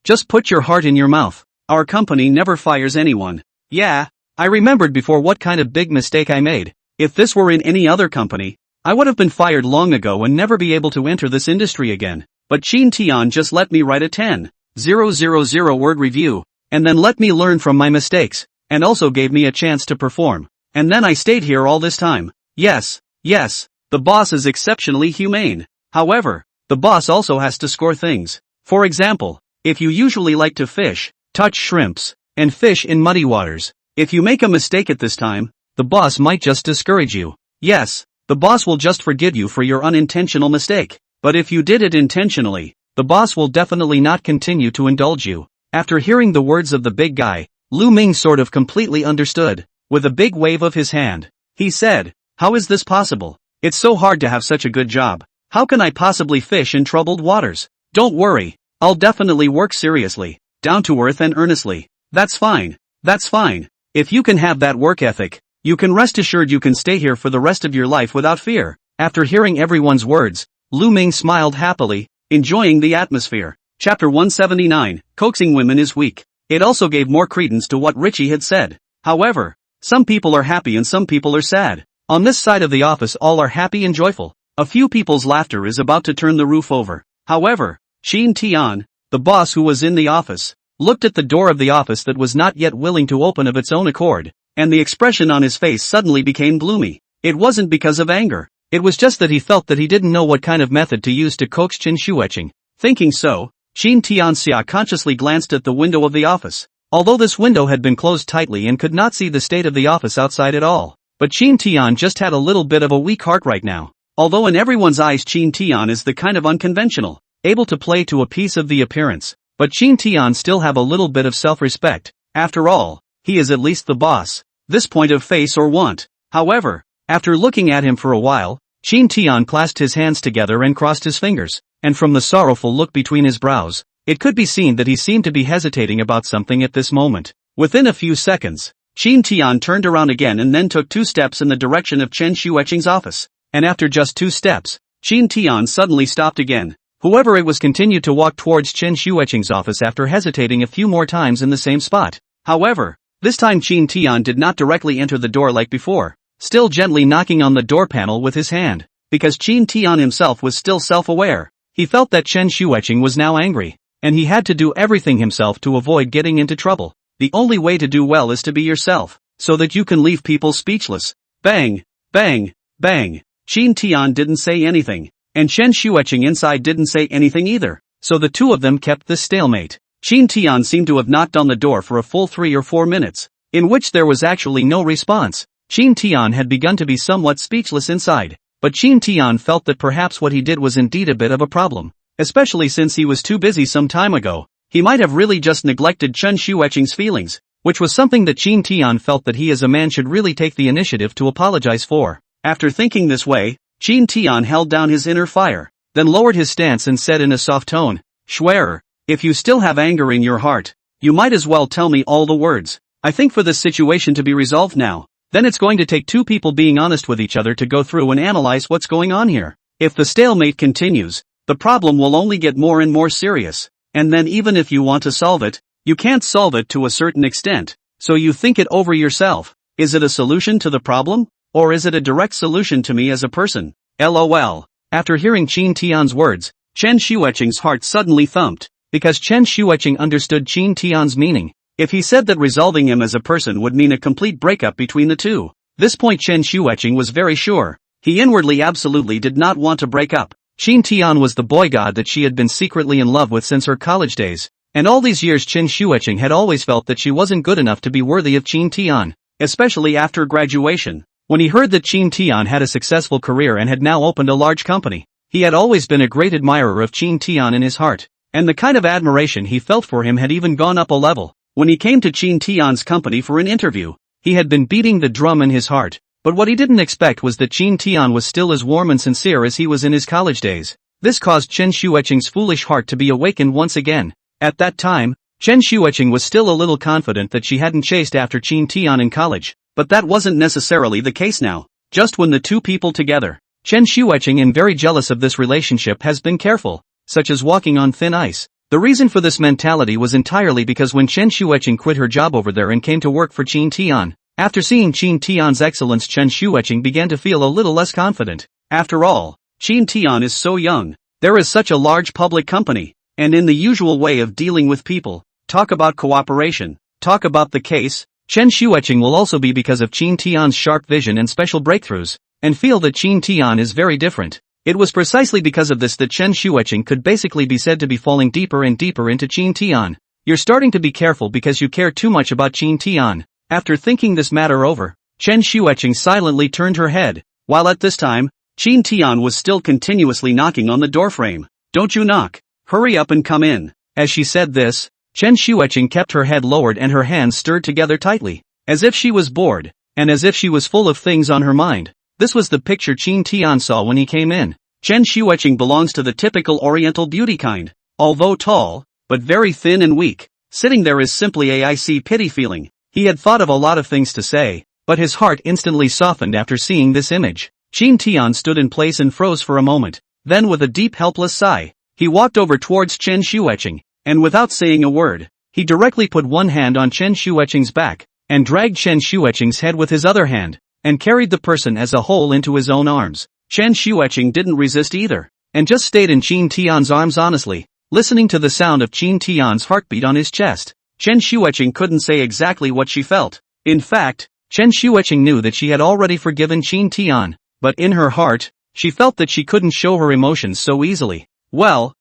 just put your heart in your mouth. Our company never fires anyone. Yeah, I remembered before what kind of big mistake I made. If this were in any other company, I would have been fired long ago and never be able to enter this industry again. But Qin Tian just let me write a 10,000 word review, and then let me learn from my mistakes, and also gave me a chance to perform. And then I stayed here all this time. Yes, the boss is exceptionally humane. However, the boss also has to score things. For example, if you usually like to fish, touch shrimps, and fish in muddy waters, if you make a mistake at this time, the boss might just discourage you. Yes, the boss will just forgive you for your unintentional mistake. But if you did it intentionally, the boss will definitely not continue to indulge you. After hearing the words of the big guy, Lu Ming sort of completely understood. With a big wave of his hand, he said, "How is this possible? It's so hard to have such a good job. How can I possibly fish in troubled waters? Don't worry, I'll definitely work seriously, down to earth and earnestly. That's fine. If you can have that work ethic, you can rest assured you can stay here for the rest of your life without fear." After hearing everyone's words, Lu Ming smiled happily, enjoying the atmosphere. Chapter 179, Coaxing Women is Weak. It also gave more credence to what Richie had said. However, some people are happy and some people are sad. On this side of the office all are happy and joyful. A few people's laughter is about to turn the roof over. However, Qin Tian, the boss who was in the office, looked at the door of the office that was not yet willing to open of its own accord, and the expression on his face suddenly became gloomy. It wasn't because of anger. It was just that he felt that he didn't know what kind of method to use to coax Qin Shueching. Thinking so, Qin Tianxia consciously glanced at the window of the office. Although this window had been closed tightly and could not see the state of the office outside at all, but Qin Tian just had a little bit of a weak heart right now. Although in everyone's eyes Qin Tian is the kind of unconventional, able to play to a piece of the appearance, but Qin Tian still have a little bit of self-respect. After all, he is at least the boss. This point of face or want, However, after looking at him for a while, Chin Tian clasped his hands together and crossed his fingers, and from the sorrowful look between his brows, it could be seen that he seemed to be hesitating about something at this moment. Within a few seconds, Chin Tian turned around again and then took 2 steps in the direction of Chen Xueqing's office, and after just 2 steps, Chin Tian suddenly stopped again. Whoever it was continued to walk towards Chen Xueqing's office after hesitating a few more times in the same spot. However, this time Chin Tian did not directly enter the door like before, still gently knocking on the door panel with his hand, because Chin Tian himself was still self-aware. He felt that Chen Xueqing was now angry, and he had to do everything himself to avoid getting into trouble. The only way to do well is to be yourself, so that you can leave people speechless. Bang, bang, bang. Chin Tian didn't say anything, and Chen Xueqing inside didn't say anything either, so the two of them kept this stalemate. Chin Tian seemed to have knocked on the door for a full 3 or 4 minutes, in which there was actually no response. Chin Tian had begun to be somewhat speechless inside, but Chin Tian felt that perhaps what he did was indeed a bit of a problem, especially since he was too busy some time ago. He might have really just neglected Chen Xueqing's feelings, which was something that Chin Tian felt that he as a man should really take the initiative to apologize for. After thinking this way, Chin Tian held down his inner fire, then lowered his stance and said in a soft tone, "Schwerer, if you still have anger in your heart, you might as well tell me all the words. I think for this situation to be resolved now, then it's going to take 2 people being honest with each other to go through and analyze what's going on here. If the stalemate continues, the problem will only get more and more serious, and then even if you want to solve it, you can't solve it to a certain extent, so you think it over yourself. Is it a solution to the problem, or is it a direct solution to me as a person? LOL. After hearing Chin Tian's words, Chen Xueqing's heart suddenly thumped, because Chen Xueqing understood Chin Tian's meaning. If he said that resolving him as a person would mean a complete breakup between the two, this point Chen Xueqing was very sure. He inwardly absolutely did not want to break up. Chin Tian was the boy god that she had been secretly in love with since her college days, and all these years Chen Xueqing had always felt that she wasn't good enough to be worthy of Chin Tian, especially after graduation. When he heard that Chin Tian had a successful career and had now opened a large company, he had always been a great admirer of Chin Tian in his heart, and the kind of admiration he felt for him had even gone up a level. When he came to Chin Tian's company for an interview, he had been beating the drum in his heart, but what he didn't expect was that Chin Tian was still as warm and sincere as he was in his college days. This caused Chen Xueqing's foolish heart to be awakened once again. At that time, Chen Xueqing was still a little confident that she hadn't chased after Chin Tian in college, but that wasn't necessarily the case now. Just when the two people together, Chen Xueqing and very jealous of this relationship has been careful, such as walking on thin ice. The reason for this mentality was entirely because when Chen Xueqing quit her job over there and came to work for Chin Tian, after seeing Chin Tian's excellence, Chen Xueqing began to feel a little less confident. After all, Chin Tian is so young, there is such a large public company, and in the usual way of dealing with people, talk about cooperation, talk about the case, Chen Xueqing will also be because of Chin Tian's sharp vision and special breakthroughs, and feel that Chin Tian is very different. It was precisely because of this that Chen Xueqing could basically be said to be falling deeper and deeper into Chin Tian. You're starting to be careful because you care too much about Chin Tian. After thinking this matter over, Chen Xueqing silently turned her head, while at this time, Chin Tian was still continuously knocking on the doorframe. "Don't you knock. Hurry up and come in." As she said this, Chen Xueqing kept her head lowered and her hands stirred together tightly, as if she was bored, and as if she was full of things on her mind. This was the picture Chin Tian saw when he came in. Chen Xueqing belongs to the typical Oriental beauty kind, although tall, but very thin and weak. Sitting there is simply a icy pity feeling. He had thought of a lot of things to say, but his heart instantly softened after seeing this image. Chin Tian stood in place and froze for a moment, then with a deep helpless sigh, he walked over towards Chen Xueqing, and without saying a word, he directly put one hand on Chen Xueqing's back, and dragged Chen Xueqing's head with his other hand, and carried the person as a whole into his own arms. Chen Xueqing didn't resist either, and just stayed in Chin Tian's arms honestly, listening to the sound of Chin Tian's heartbeat on his chest. Chen Xueqing couldn't say exactly what she felt. In fact, Chen Xueqing knew that she had already forgiven Chin Tian, but in her heart, she felt that she couldn't show her emotions so easily. Well,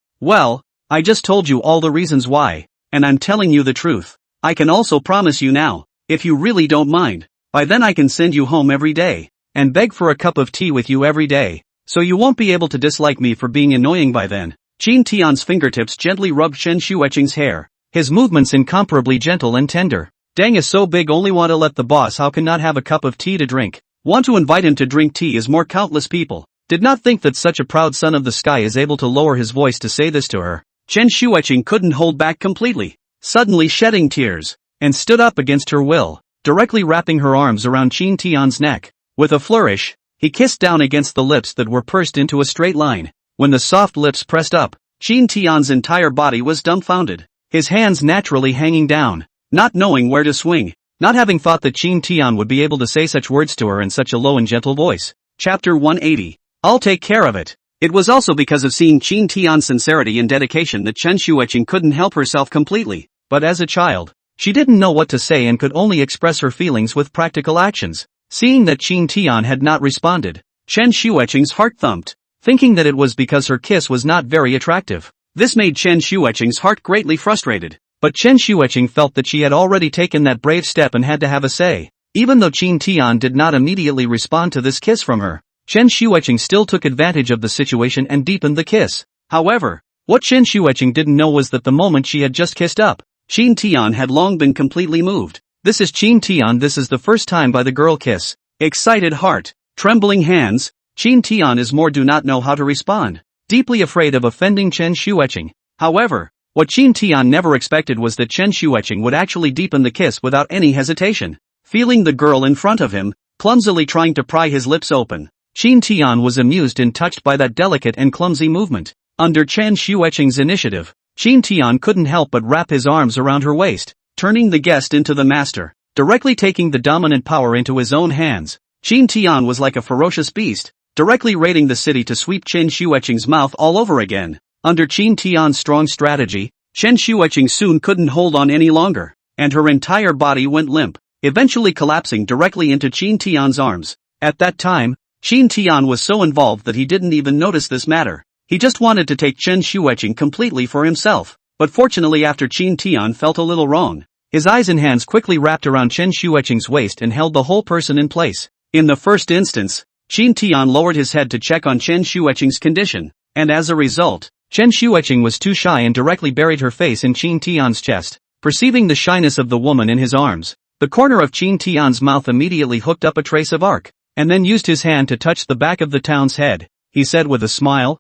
I just told you all the reasons why, and I'm telling you the truth. I can also promise you now, if you really don't mind, by then I can send you home every day, and beg for a cup of tea with you every day, so you won't be able to dislike me for being annoying by then. Chin Tian's fingertips gently rubbed Chen Xueqing's hair, his movements incomparably gentle and tender. "Dang is so big, only want to let the boss how can not have a cup of tea to drink." want to invite him to drink tea as more countless people did not think that such a proud son of the sky is able to lower his voice to say this to her. Chen Shuiqing couldn't hold back completely, suddenly shedding tears, and stood up against her will, directly wrapping her arms around Qin Tian's neck. With a flourish, he kissed down against the lips that were pursed into a straight line. When the soft lips pressed up, Qin Tian's entire body was dumbfounded, his hands naturally hanging down, not knowing where to swing, not having thought that Qin Tian would be able to say such words to her in such a low and gentle voice. Chapter 180. I'll take care of it. It was also because of seeing Qin Tian's sincerity and dedication that Chen Shuiqing couldn't help herself completely, but as a child, she didn't know what to say and could only express her feelings with practical actions. Seeing that Qin Tian had not responded, Chen Shuiqing's heart thumped, thinking that it was because her kiss was not very attractive. This made Chen Shuiqing's heart greatly frustrated, but Chen Shuiqing felt that she had already taken that brave step and had to have a say. Even though Qin Tian did not immediately respond to this kiss from her, Chen Shuiqing still took advantage of the situation and deepened the kiss. However, what Chen Shuiqing didn't know was that the moment she had just kissed up, Qin Tian had long been completely moved. This is Qin Tian, this is the first time by the girl kiss. Excited heart, trembling hands, Qin Tian is more do not know how to respond, deeply afraid of offending Chen Shuiqing. However, what Qin Tian never expected was that Chen Shuiqing would actually deepen the kiss without any hesitation. Feeling the girl in front of him, clumsily trying to pry his lips open, Qin Tian was amused and touched by that delicate and clumsy movement. Under Chen Shuiqing's initiative, Qin Tian couldn't help but wrap his arms around her waist, turning the guest into the master, directly taking the dominant power into his own hands. Qin Tian was like a ferocious beast, directly raiding the city to sweep Chen Shuiqing's mouth all over again. Under Qin Tian's strong strategy, Chen Shuiqing soon couldn't hold on any longer, and her entire body went limp, eventually collapsing directly into Qin Tian's arms. At that time, Qin Tian was so involved that he didn't even notice this matter. He just wanted to take Chen Shuiqing completely for himself. But fortunately, after Qin Tian felt a little wrong, his eyes and hands quickly wrapped around Chen Shuiqing's waist and held the whole person in place. In the first instance, Qin Tian lowered his head to check on Chen Shuiqing's condition, and as a result, Chen Shuiqing was too shy and directly buried her face in Qin Tian's chest. Perceiving the shyness of the woman in his arms, the corner of Qin Tian's mouth immediately hooked up a trace of arc, and then used his hand to touch the back of the town's head. He said with a smile,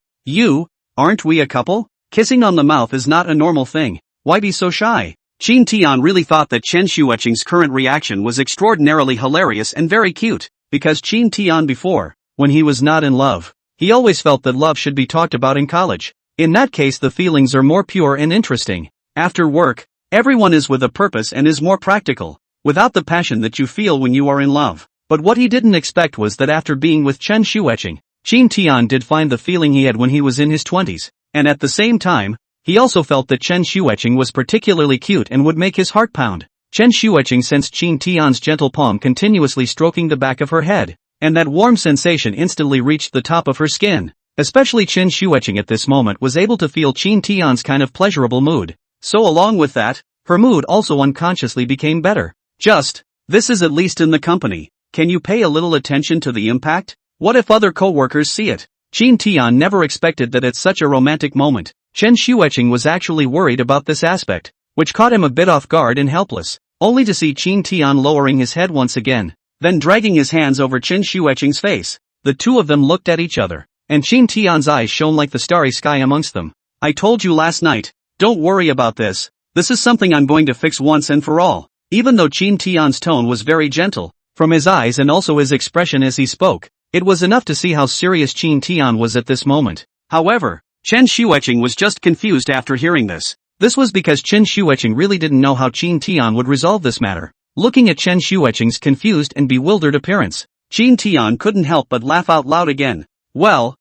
aren't we a couple? Kissing on the mouth is not a normal thing, why be so shy? Qin Tian really thought that Chen Shuiqing's current reaction was extraordinarily hilarious and very cute, because Qin Tian before, when he was not in love, he always felt that love should be talked about in college. In that case the feelings are more pure and interesting. After work, everyone is with a purpose and is more practical, without the passion that you feel when you are in love. But what he didn't expect was that after being with Chen Shuiqing, Qin Tian did find the feeling he had when he was in his 20s, and at the same time, he also felt that Chen Shuiqing was particularly cute and would make his heart pound. Chen Shuiqing sensed Qin Tian's gentle palm continuously stroking the back of her head, and that warm sensation instantly reached the top of her skin. Especially Chen Shuiqing at this moment was able to feel Qin Tian's kind of pleasurable mood. So along with that, her mood also unconsciously became better. This is at least in the company. Can you pay a little attention to the impact? What if other co-workers see it? Qin Tian never expected that at such a romantic moment, Chen Shuiqing was actually worried about this aspect, which caught him a bit off guard and helpless, only to see Qin Tian lowering his head once again, then dragging his hands over Chen Shuiqing's face. The two of them looked at each other, and Qin Tian's eyes shone like the starry sky amongst them. I told you last night, don't worry about this. This is something I'm going to fix once and for all. Even though Qin Tian's tone was very gentle, from his eyes and also his expression as he spoke, it was enough to see how serious Qin Tian was at this moment. However, Chen Shuiqing was just confused after hearing this. This was because Chen Shuiqing really didn't know how Qin Tian would resolve this matter. Looking at Chen Shuiqing's confused and bewildered appearance, Qin Tian couldn't help but laugh out loud again. Well,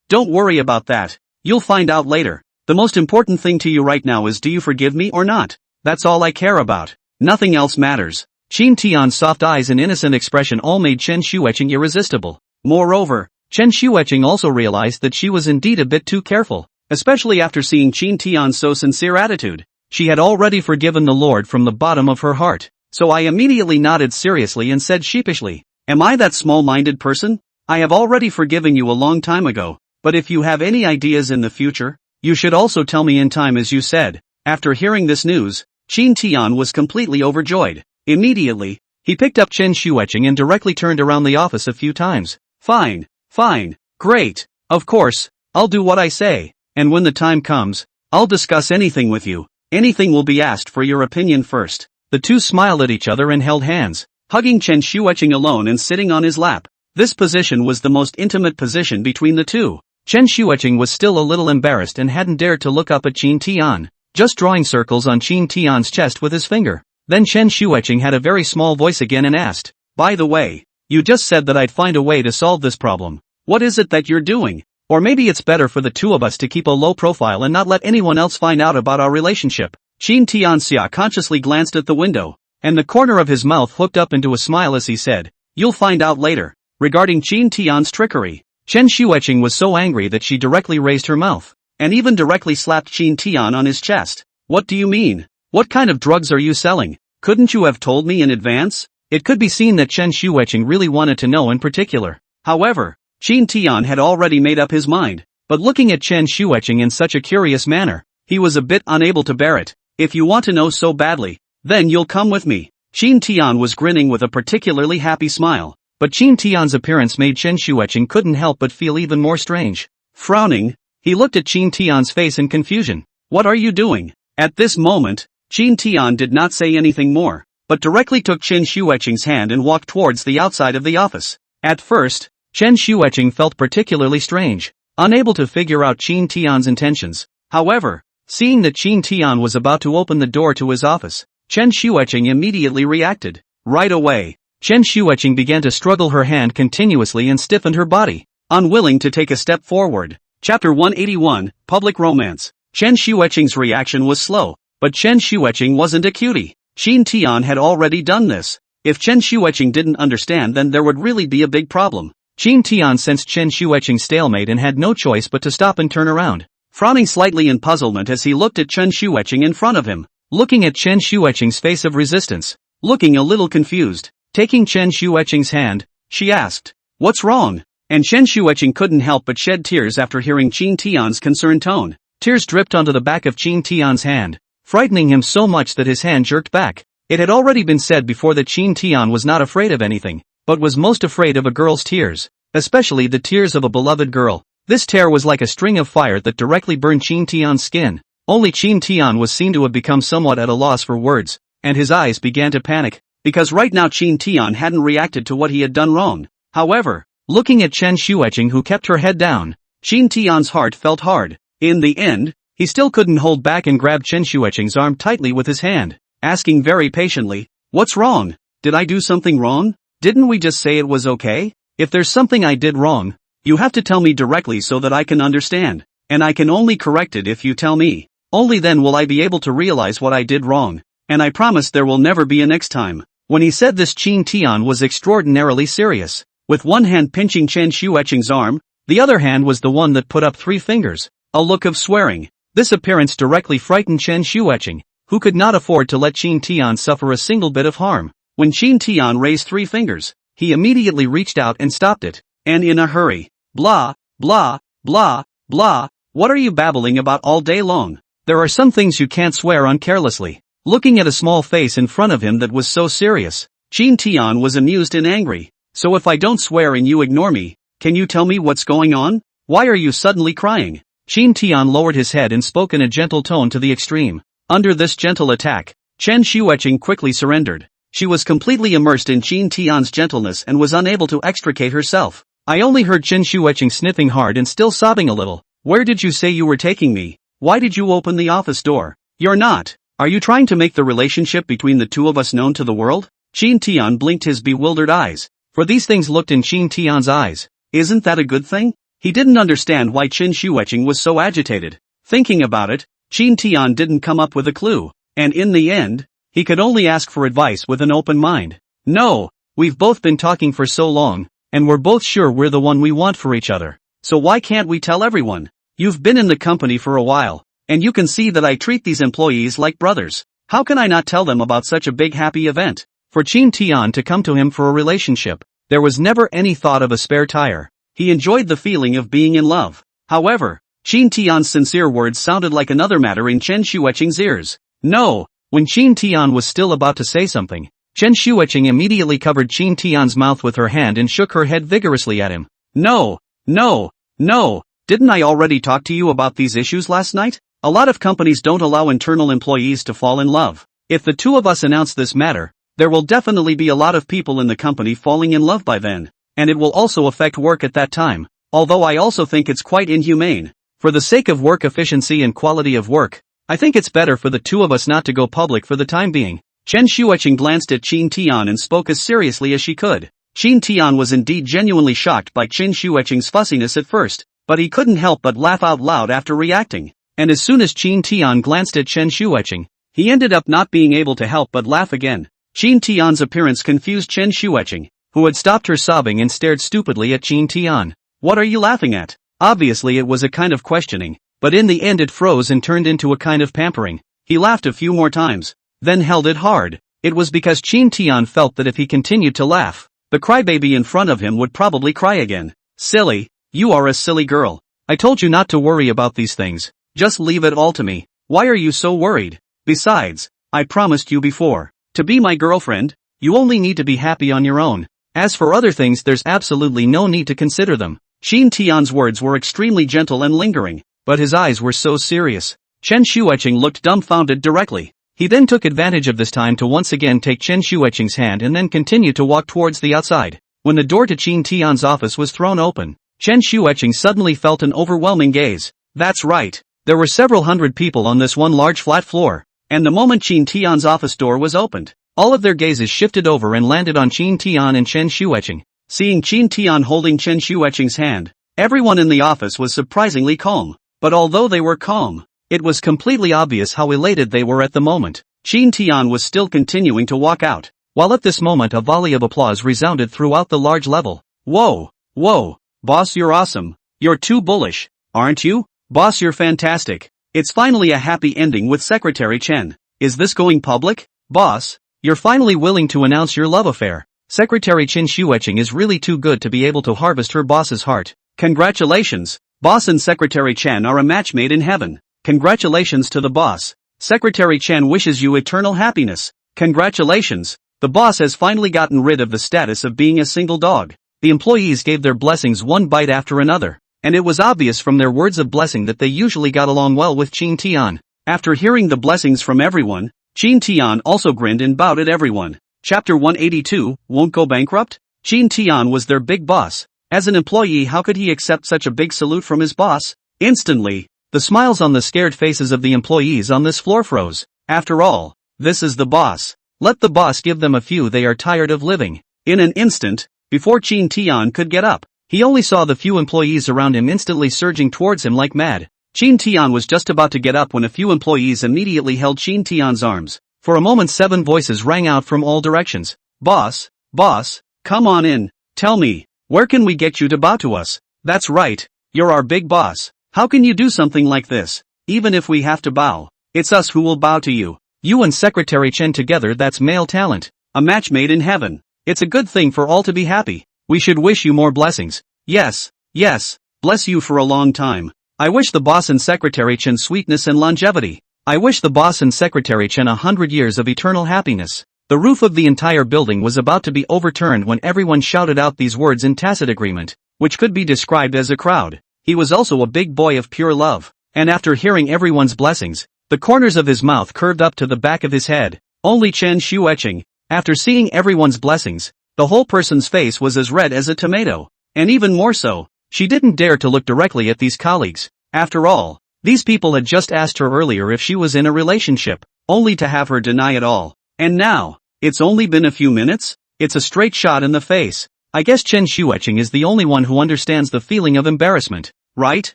don't worry about that. You'll find out later. The most important thing to you right now is, do you forgive me or not? That's all I care about. Nothing else matters. Qin Tian's soft eyes and innocent expression all made Chen Shuiqing irresistible. Moreover, Chen Shuiqing also realized that she was indeed a bit too careful, especially after seeing Qin Tian's so sincere attitude. She had already forgiven the Lord from the bottom of her heart. So I immediately nodded seriously and said sheepishly, am I that small-minded person? I have already forgiven you a long time ago, but if you have any ideas in the future, you should also tell me in time, as you said. After hearing this news, Qin Tian was completely overjoyed. Immediately, He picked up Chen Shuecheng and directly turned around the office a few times. Fine, fine, great, of course, I'll do what I say, and when the time comes, I'll discuss anything with you. Anything will be asked for your opinion first. The two smiled at each other and held hands, hugging Chen Shuecheng alone and sitting on his lap. This position was the most intimate position between the two. Chen Shuecheng was still a little embarrassed and hadn't dared to look up at Qin Tian, just drawing circles on Qin Tian's chest with his finger. Then Chen Shuecheng had a very small voice again and asked, "By the way, you just said that I'd find a way to solve this problem. What is it that you're doing? Or maybe it's better for the two of us to keep a low profile and not let anyone else find out about our relationship." Qin Tianxia consciously glanced at the window, and the corner of his mouth hooked up into a smile as he said, "You'll find out later." Regarding Qin Tian's trickery, Chen Shuecheng was so angry that she directly raised her mouth, and even directly slapped Qin Tian on his chest. "What do you mean? What kind of drugs are you selling? Couldn't you have told me in advance?" It could be seen that Chen Shuecheng really wanted to know in particular. However, Qin Tian had already made up his mind, but looking at Chen Shuecheng in such a curious manner, he was a bit unable to bear it. "If you want to know so badly, then you'll come with me." Qin Tian was grinning with a particularly happy smile, but Qin Tian's appearance made Chen Shuecheng couldn't help but feel even more strange. Frowning, he looked at Qin Tian's face in confusion. "What are you doing?" At this moment, Qin Tian did not say anything more, but directly took Chen Shuecheng's hand and walked towards the outside of the office. At first, Chen Shuecheng felt particularly strange, unable to figure out Qin Tian's intentions. However, seeing that Qin Tian was about to open the door to his office, Chen Shuecheng immediately reacted. Right away, Chen Shuecheng began to struggle her hand continuously and stiffened her body, unwilling to take a step forward. Chapter 181, Public Romance. Chen Shuecheng's reaction was slow, but Chen Shuecheng wasn't a cutie. Qin Tian had already done this. If Chen Shuecheng didn't understand, then there would really be a big problem. Qin Tian sensed Chen Shuecheng's stalemate and had no choice but to stop and turn around, frowning slightly in puzzlement as he looked at Chen Shuecheng in front of him. Looking at Chen Shuecheng's face of resistance, looking a little confused, taking Chen Shuecheng's hand, she asked, "What's wrong?" And Chen Shuecheng couldn't help but shed tears after hearing Qin Tian's concerned tone. Tears dripped onto the back of Qin Tian's hand, frightening him so much that his hand jerked back. It had already been said before that Qin Tian was not afraid of anything, but was most afraid of a girl's tears, especially the tears of a beloved girl. This tear was like a string of fire that directly burned Qin Tian's skin. Only Qin Tian was seen to have become somewhat at a loss for words, and his eyes began to panic, because right now Qin Tian hadn't reacted to what he had done wrong. However, looking at Chen Shuecheng, who kept her head down, Qin Tian's heart felt hard. In the end, he still couldn't hold back and grabbed Chen Shuecheng's arm tightly with his hand, asking very patiently, "What's wrong? Did I do something wrong? Didn't we just say it was okay? If there's something I did wrong, you have to tell me directly so that I can understand, and I can only correct it if you tell me. Only then will I be able to realize what I did wrong, and I promise there will never be a next time." When he said this, Qin Tian was extraordinarily serious. With one hand pinching Chen Shuecheng's arm, the other hand was the one that put up 3 fingers, a look of swearing. This appearance directly frightened Chen Shuecheng, who could not afford to let Qin Tian suffer a single bit of harm. When Qin Tian raised 3 fingers, he immediately reached out and stopped it, and in a hurry. "Blah, blah, blah, blah, what are you babbling about all day long? There are some things you can't swear on carelessly." Looking at a small face in front of him that was so serious, Qin Tian was amused and angry. "So if I don't swear and you ignore me, can you tell me what's going on? Why are you suddenly crying?" Qin Tian lowered his head and spoke in a gentle tone to the extreme. Under this gentle attack, Chen Shuecheng quickly surrendered. She was completely immersed in Qin Tian's gentleness and was unable to extricate herself. I only heard Chen Shuecheng sniffing hard and still sobbing a little. "Where did you say you were taking me? Why did you open the office door? You're not. Are you trying to make the relationship between the two of us known to the world?" Qin Tian blinked his bewildered eyes, for these things looked in Qin Tian's eyes. Isn't that a good thing? He didn't understand why Chen Shuecheng was so agitated. Thinking about it, Qin Tian didn't come up with a clue, and in the end, he could only ask for advice with an open mind. "No, we've both been talking for so long, and we're both sure we're the one we want for each other. So why can't we tell everyone? You've been in the company for a while, and you can see that I treat these employees like brothers. How can I not tell them about such a big happy event?" For Qin Tian to come to him for a relationship, there was never any thought of a spare tire. He enjoyed the feeling of being in love. However, Qin Tian's sincere words sounded like another matter in Chen Shuecheng's ears. "No." When Qin Tian was still about to say something, Chen Shuicheng immediately covered Qin Tian's mouth with her hand and shook her head vigorously at him. No, no, no, didn't I already talk to you about these issues last night? A lot of companies don't allow internal employees to fall in love. If the two of us announce this matter, there will definitely be a lot of people in the company falling in love by then, and it will also affect work at that time, although I also think it's quite inhumane. For the sake of work efficiency and quality of work, I think it's better for the two of us not to go public for the time being. Chen Shuicheng glanced at Qin Tian and spoke as seriously as she could. Qin Tian was indeed genuinely shocked by Chen Shuicheng's fussiness at first, but he couldn't help but laugh out loud after reacting. And as soon as Qin Tian glanced at Chen Shuicheng, he ended up not being able to help but laugh again. Qin Tian's appearance confused Chen Shuicheng, who had stopped her sobbing and stared stupidly at Qin Tian. What are you laughing at? Obviously it was a kind of questioning, but in the end it froze and turned into a kind of pampering. He laughed a few more times, then held it hard. It was because Qin Tian felt that if he continued to laugh, the crybaby in front of him would probably cry again. Silly, you are a silly girl. I told you not to worry about these things. Just leave it all to me. Why are you so worried? Besides, I promised you before. To be my girlfriend, you only need to be happy on your own. As for other things, there's absolutely no need to consider them. Qin Tian's words were extremely gentle and lingering, but his eyes were so serious. Chen Shuicheng looked dumbfounded directly. He then took advantage of this time to once again take Chen Shuicheng's hand and then continued to walk towards the outside. When the door to Qin Tian's office was thrown open, Chen Shuicheng suddenly felt an overwhelming gaze. That's right. There were several hundred people on this one large flat floor, and the moment Qin Tian's office door was opened, all of their gazes shifted over and landed on Qin Tian and Chen Shuicheng. Seeing Qin Tian holding Chen Shuicheng's hand, everyone in the office was surprisingly calm. But although they were calm, it was completely obvious how elated they were at the moment. Qin Tian was still continuing to walk out, while at this moment a volley of applause resounded throughout the large level. Whoa, whoa, boss, you're awesome. You're too bullish, aren't you? Boss, you're fantastic. It's finally a happy ending with Secretary Chen. Is this going public? Boss, you're finally willing to announce your love affair. Secretary Chen Shuicheng is really too good to be able to harvest her boss's heart. Congratulations. Boss and Secretary Chen are a match made in heaven. Congratulations to the boss. Secretary Chen wishes you eternal happiness. Congratulations. The boss has finally gotten rid of the status of being a single dog. The employees gave their blessings one bite after another, and it was obvious from their words of blessing that they usually got along well with Qin Tian. After hearing the blessings from everyone, Qin Tian also grinned and bowed at everyone. Chapter 182, Won't Go Bankrupt? Qin Tian was their big boss. As an employee, how could he accept such a big salute from his boss? Instantly, the smiles on the scared faces of the employees on this floor froze. After all, this is the boss. Let the boss give them a few they are tired of living. In an instant, before Qin Tian could get up, he only saw the few employees around him instantly surging towards him like mad. Qin Tian was just about to get up when a few employees immediately held Qin Tian's arms. For a moment 7 voices rang out from all directions. Boss, boss, come on in. Tell me, where can we get you to bow to us? That's right, you're our big boss. How can you do something like this? Even if we have to bow, it's us who will bow to you. You and Secretary Chen together, that's male talent. A match made in heaven. It's a good thing for all to be happy. We should wish you more blessings. Yes, yes, bless you for a long time. I wish the boss and Secretary Chen sweetness and longevity. I wish the boss and Secretary Chen 100 years of eternal happiness. The roof of the entire building was about to be overturned when everyone shouted out these words in tacit agreement, which could be described as a crowd. He was also a big boy of pure love, and after hearing everyone's blessings, the corners of his mouth curved up to the back of his head. Only Chen Shuicheng, after seeing everyone's blessings, the whole person's face was as red as a tomato, and even more so, she didn't dare to look directly at these colleagues. After all, these people had just asked her earlier if she was in a relationship, only to have her deny it all. And now, it's only been a few minutes? It's a straight shot in the face. I guess Chen Shuicheng is the only one who understands the feeling of embarrassment, right?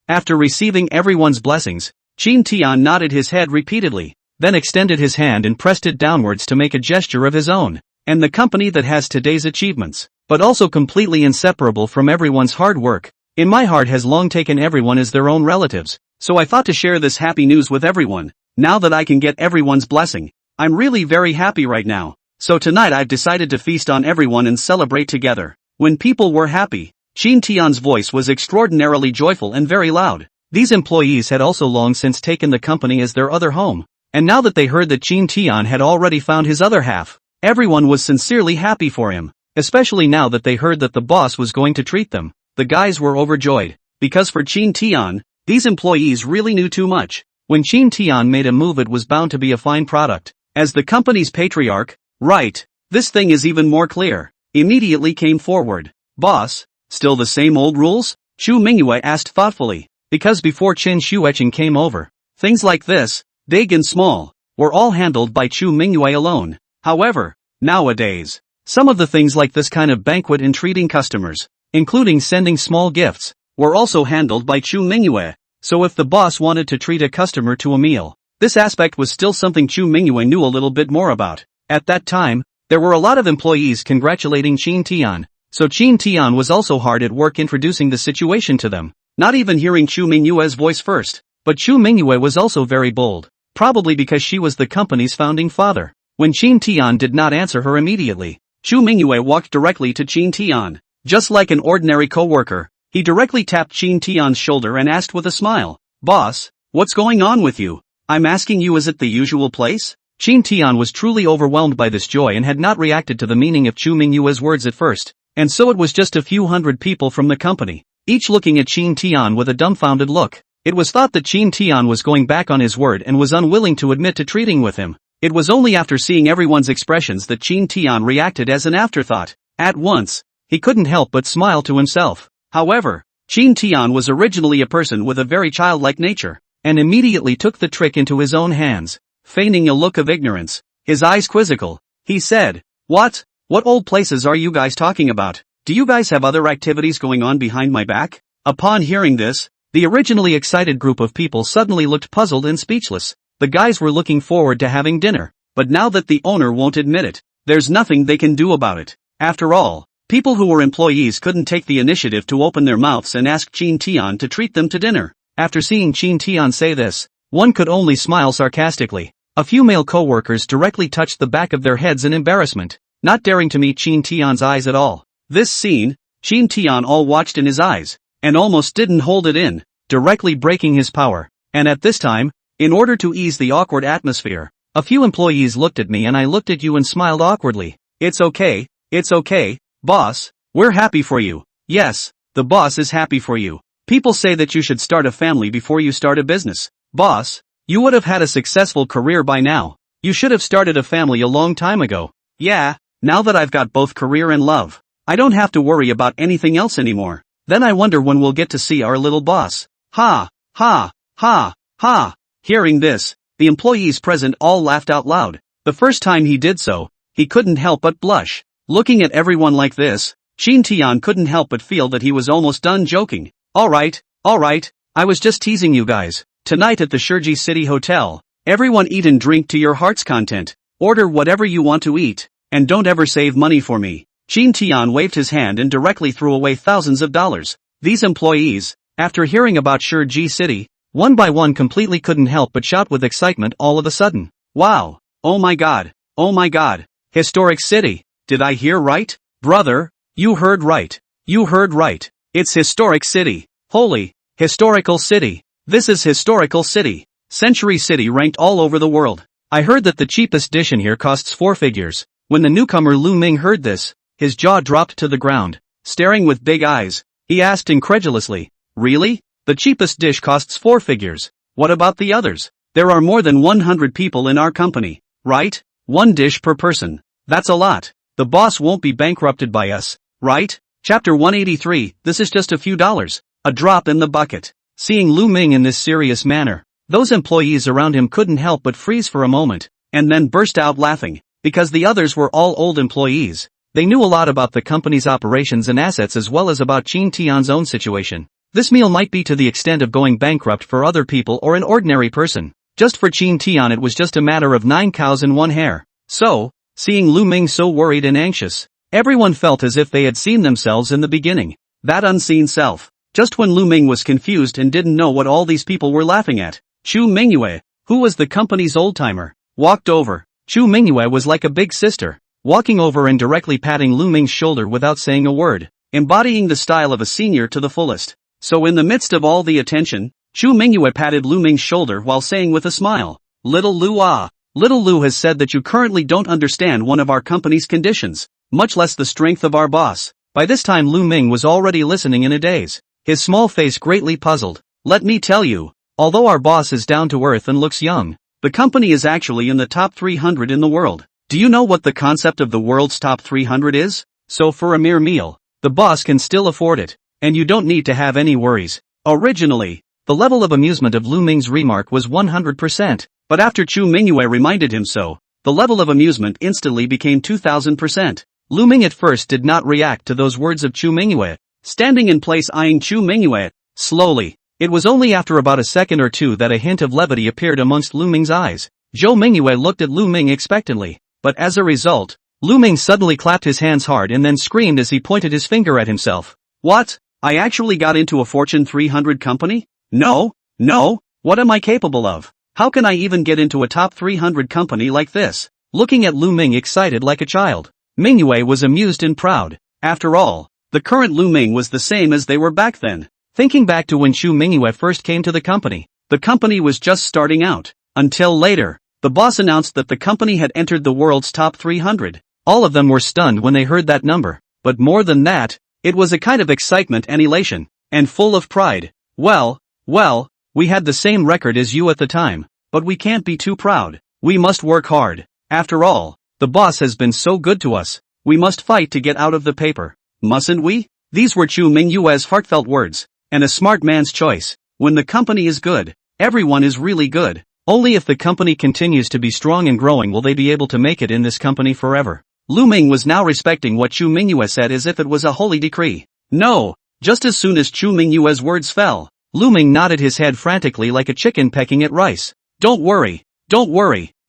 After receiving everyone's blessings, Qin Tian nodded his head repeatedly, then extended his hand and pressed it downwards to make a gesture of his own. And the company that has today's achievements, but also completely inseparable from everyone's hard work, in my heart has long taken everyone as their own relatives. So I thought to share this happy news with everyone. Now that I can get everyone's blessing, I'm really very happy right now. So tonight I've decided to feast on everyone and celebrate together. When people were happy, Qin Tian's voice was extraordinarily joyful and very loud. These employees had also long since taken the company as their other home. And now that they heard that Qin Tian had already found his other half, Everyone was sincerely happy for him, especially now that they heard that the boss was going to treat them. The guys were overjoyed, because for Chin Tian, these employees really knew too much. When Chin Tian made a move, it was bound to be a fine product. As the company's patriarch, right, this thing is even more clear, immediately came forward. Boss, still the same old rules? Chu Mingyue asked thoughtfully, because before Chen Shuecheng came over, things like this, big and small, were all handled by Chu Mingyue alone. However, nowadays, some of the things like this kind of banquet and treating customers, including sending small gifts, were also handled by Chu Mingyue. So if the boss wanted to treat a customer to a meal, this aspect was still something Chu Mingyue knew a little bit more about. At that time, there were a lot of employees congratulating Chin Tian, so Chin Tian was also hard at work introducing the situation to them, not even hearing Chu Mingyue's voice first. But Chu Mingyue was also very bold, probably because she was the company's founding father. When Chin Tian did not answer her immediately, Chu Mingyue walked directly to Chin Tian. Just like an ordinary co-worker, he directly tapped Chin Tian's shoulder and asked with a smile, "Boss, what's going on with you? I'm asking you, is it the usual place?" Chin Tian was truly overwhelmed by this joy and had not reacted to the meaning of Chu Mingyue's words at first, and so it was just a few hundred people from the company, each looking at Chin Tian with a dumbfounded look. It was thought that Chin Tian was going back on his word and was unwilling to admit to treating with him. It was only after seeing everyone's expressions that Chin Tian reacted as an afterthought. At once, he couldn't help but smile to himself. However, Chin Tian was originally a person with a very childlike nature, and immediately took the trick into his own hands. Feigning a look of ignorance, his eyes quizzical, he said, What old places are you guys talking about? Do you guys have other activities going on behind my back?" Upon hearing this, the originally excited group of people suddenly looked puzzled and speechless. The guys were looking forward to having dinner, but now that the owner won't admit it, there's nothing they can do about it. After all, people who were employees couldn't take the initiative to open their mouths and ask Chin Tian to treat them to dinner. After seeing Chin Tian say this, one could only smile sarcastically. A few male co-workers directly touched the back of their heads in embarrassment, not daring to meet Chin Tian's eyes at all. This scene, Chin Tian all watched in his eyes, and almost didn't hold it in, directly breaking his power. And at this time, in order to ease the awkward atmosphere, a few employees looked at me and I looked at you and smiled awkwardly. It's okay, boss, we're happy for you. Yes, the boss is happy for you. People say that you should start a family before you start a business. Boss, you would have had a successful career by now. You should have started a family a long time ago. Yeah, now that I've got both career and love, I don't have to worry about anything else anymore. Then I wonder when we'll get to see our little boss. Ha, ha, ha, ha. Hearing this, the employees present all laughed out loud. The first time he did so, he couldn't help but blush. Looking at everyone like this, Chin Tian couldn't help but feel that he was almost done joking. Alright, I was just teasing you guys. Tonight at the Shiji City Hotel, everyone eat and drink to your heart's content. Order whatever you want to eat, and don't ever save money for me. Chin Tian waved his hand and directly threw away thousands of dollars. These employees, after hearing about Shiji City, one by one completely couldn't help but shout with excitement all of a sudden. Wow! Oh my god! Historic city! Did I hear right? Brother, you heard right. It's historic city. Holy, historical city. This is historical city. Century City ranked all over the world. I heard that the cheapest dish in here costs 4 figures. When the newcomer Lu Ming heard this, his jaw dropped to the ground. Staring with big eyes, he asked incredulously, Really? The cheapest dish costs 4 figures. What about the others? There are more than 100 people in our company, right? 1 dish per person. That's a lot. The boss won't be bankrupted by us, right? Chapter 183, this is just a few dollars. A drop in the bucket. Seeing Lu Ming in this serious manner, those employees around him couldn't help but freeze for a moment, and then burst out laughing, because the others were all old employees. They knew a lot about the company's operations and assets as well as about Chin Tian's own situation. This meal might be to the extent of going bankrupt for other people or an ordinary person. Just for Chin Tian it was just a matter of 9 cows and 1 hare. So, seeing Lu Ming so worried and anxious, everyone felt as if they had seen themselves in the beginning. That unseen self. Just when Lu Ming was confused and didn't know what all these people were laughing at, Chu Mingyue, who was the company's old-timer, walked over. Chu Mingyue was like a big sister, walking over and directly patting Lu Ming's shoulder without saying a word, embodying the style of a senior to the fullest. So in the midst of all the attention, Chu Mingyue patted Lu Ming's shoulder while saying with a smile, Little Lu Ah, Little Lou has said that you currently don't understand one of our company's conditions, much less the strength of our boss. By this time Lu Ming was already listening in a daze, his small face greatly puzzled. Let me tell you, although our boss is down to earth and looks young, the company is actually in the top 300 in the world. Do you know what the concept of the world's top 300 is? So for a mere meal, the boss can still afford it, and you don't need to have any worries. Originally, the level of amusement of Lu Ming's remark was 100%, but after Chu Mingyue reminded him so, the level of amusement instantly became 2000%. Lu Ming at first did not react to those words of Chu Mingyue, standing in place eyeing Chu Mingyue. Slowly, it was only after about a second or two that a hint of levity appeared amongst Lu Ming's eyes. Zhou Mingyue looked at Lu Ming expectantly, but as a result, Lu Ming suddenly clapped his hands hard and then screamed as he pointed his finger at himself. What? I actually got into a Fortune 300 company? No, what am I capable of? How can I even get into a top 300 company like this? Looking at Lu Ming excited like a child, Mingyue was amused and proud. After all, the current Lu Ming was the same as they were back then. Thinking back to when Chu Mingyue first came to the company was just starting out. Until later, the boss announced that the company had entered the world's top 300. All of them were stunned when they heard that number. But more than that, it was a kind of excitement and elation, and full of pride. Well, we had the same record as you at the time, but we can't be too proud. We must work hard. After all, the boss has been so good to us. We must fight to get out of the paper. Mustn't we? These were Chu Mingyue's heartfelt words, and a smart man's choice. When the company is good, everyone is really good. Only if the company continues to be strong and growing will they be able to make it in this company forever. Lu Ming was now respecting what Chu Mingyue said as if it was a holy decree. No, just as soon as Chu Mingyue's words fell, Lu Ming nodded his head frantically like a chicken pecking at rice. Don't worry.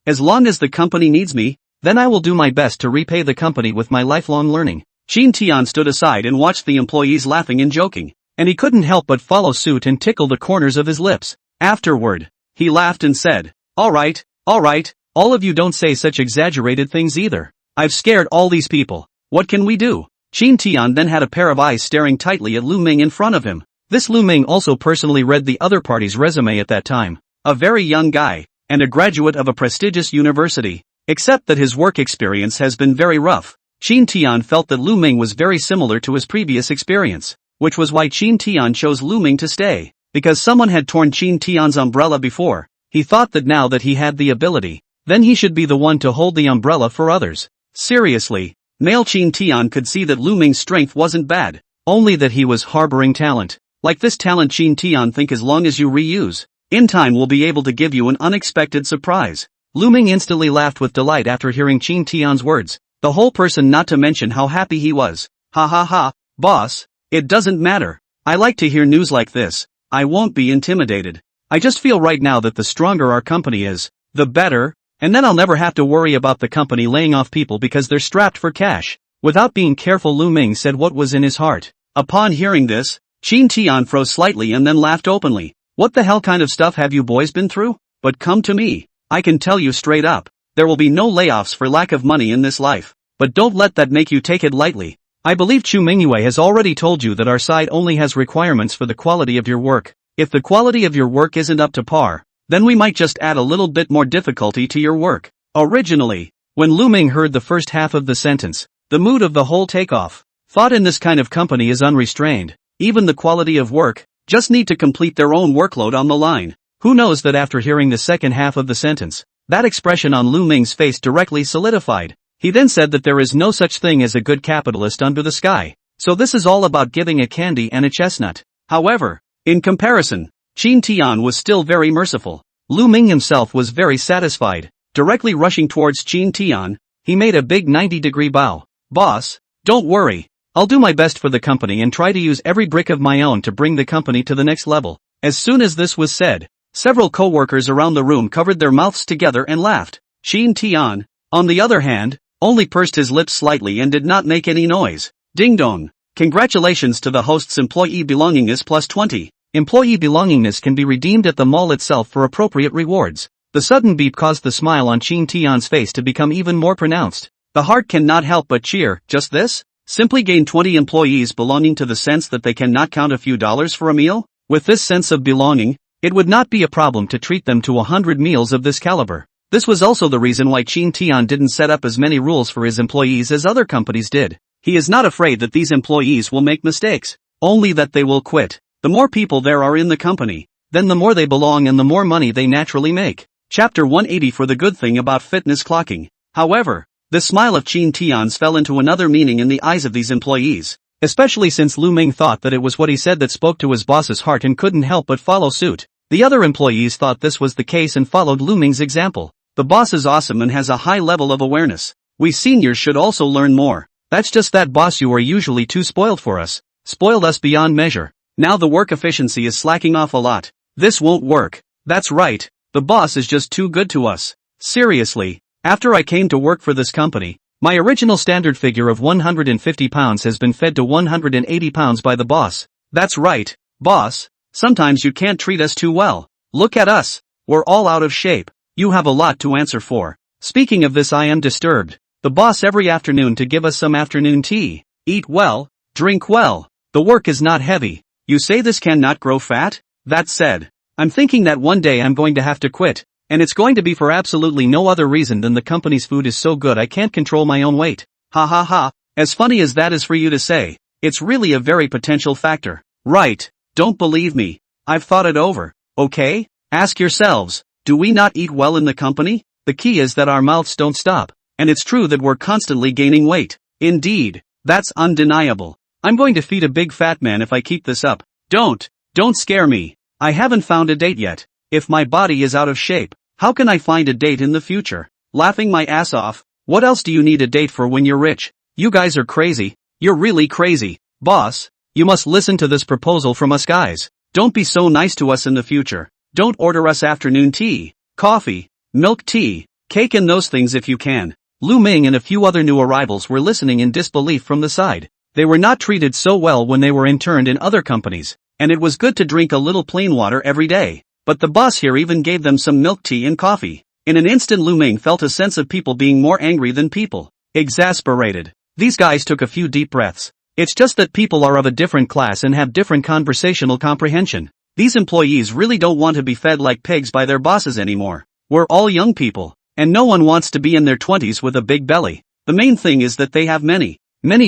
As long as the company needs me, then I will do my best to repay the company with my lifelong learning. Qin Tian stood aside and watched the employees laughing and joking, and he couldn't help but follow suit and tickle the corners of his lips. Afterward, he laughed and said, All right, all of you don't say such exaggerated things either. I've scared all these people. What can we do? Qin Tian then had a pair of eyes staring tightly at Lu Ming in front of him. This Lu Ming also personally read the other party's resume at that time. A very young guy, and a graduate of a prestigious university. Except that his work experience has been very rough. Qin Tian felt that Lu Ming was very similar to his previous experience, which was why Qin Tian chose Lu Ming to stay. Because someone had torn Qin Tian's umbrella before, he thought that now that he had the ability, then he should be the one to hold the umbrella for others. Seriously, male Qin Tian could see that Lu Ming's strength wasn't bad, only that he was harboring talent. Like this talent Qin Tian think as long as you reuse, in time we'll be able to give you an unexpected surprise. Lu Ming instantly laughed with delight after hearing Qin Tian's words, the whole person not to mention how happy he was. Ha, boss, it doesn't matter. I like to hear news like this. I won't be intimidated. I just feel right now that the stronger our company is, the better, and then I'll never have to worry about the company laying off people because they're strapped for cash. Without being careful, Lu Ming said what was in his heart. Upon hearing this, Qin Tian froze slightly and then laughed openly. What the hell kind of stuff have you boys been through? But come to me. I can tell you straight up, there will be no layoffs for lack of money in this life. But don't let that make you take it lightly. I believe Chu Mingyue has already told you that our side only has requirements for the quality of your work. If the quality of your work isn't up to par, then we might just add a little bit more difficulty to your work. Originally, when Lu Ming heard the first half of the sentence, the mood of the whole takeoff. Thought in this kind of company is unrestrained. Even the quality of work, just need to complete their own workload on the line. Who knows that after hearing the second half of the sentence, that expression on Lu Ming's face directly solidified. He then said that there is no such thing as a good capitalist under the sky. So this is all about giving a candy and a chestnut. However, in comparison, Qin Tian was still very merciful. Lu Ming himself was very satisfied. Directly rushing towards Qin Tian, he made a big 90-degree bow. Boss, don't worry. I'll do my best for the company and try to use every brick of my own to bring the company to the next level. As soon as this was said, several co-workers around the room covered their mouths together and laughed. Qin Tian, on the other hand, only pursed his lips slightly and did not make any noise. Ding dong. Congratulations to the host's employee belongingness plus 20. Employee belongingness can be redeemed at the mall itself for appropriate rewards. The sudden beep caused the smile on Qin Tian's face to become even more pronounced. The heart cannot help but cheer. Just this? Simply gain 20 employees belonging to the sense that they cannot count a few dollars for a meal? With this sense of belonging, it would not be a problem to treat them to 100 meals of this caliber. This was also the reason why Chin Tian didn't set up as many rules for his employees as other companies did. He is not afraid that these employees will make mistakes, only that they will quit. The more people there are in the company, then the more they belong and the more money they naturally make. Chapter 180 for the good thing about fitness clocking. However, the smile of Chin Tian's fell into another meaning in the eyes of these employees, especially since Lu Ming thought that it was what he said that spoke to his boss's heart and couldn't help but follow suit. The other employees thought this was the case and followed Lu Ming's example. The boss is awesome and has a high level of awareness. We seniors should also learn more. That's just that boss, you are usually too spoiled for us. Spoiled us beyond measure. Now the work efficiency is slacking off a lot. This won't work. That's right. The boss is just too good to us. Seriously, after I came to work for this company, my original standard figure of 150 pounds has been fed to 180 pounds by the boss. That's right, boss. Sometimes you can't treat us too well. Look at us. We're all out of shape. You have a lot to answer for. Speaking of this, I am disturbed. The boss every afternoon to give us some afternoon tea. Eat well, drink well. The work is not heavy. You say this cannot grow fat? That said, I'm thinking that one day I'm going to have to quit, and it's going to be for absolutely no other reason than the company's food is so good I can't control my own weight. Ha ha ha, as funny as that is for you to say, it's really a very potential factor. Right, don't believe me. I've thought it over, okay? Ask yourselves, do we not eat well in the company? The key is that our mouths don't stop, and it's true that we're constantly gaining weight. Indeed, that's undeniable. I'm going to feed a big fat man if I keep this up. Don't scare me. I haven't found a date yet. If my body is out of shape, how can I find a date in the future? Laughing my ass off. What else do you need a date for when you're rich? You guys are crazy. You're really crazy. Boss, you must listen to this proposal from us guys. Don't be so nice to us in the future. Don't order us afternoon tea, coffee, milk tea, cake and those things if you can. Lu Ming and a few other new arrivals were listening in disbelief from the side. They were not treated so well when they were interned in other companies, and it was good to drink a little plain water every day. But the boss here even gave them some milk tea and coffee. In an instant Lu Ming felt a sense of people being more angry than people. Exasperated. These guys took a few deep breaths. It's just that people are of a different class and have different conversational comprehension. These employees really don't want to be fed like pigs by their bosses anymore. We're all young people, and no one wants to be in their 20s with a big belly. The main thing is that they have many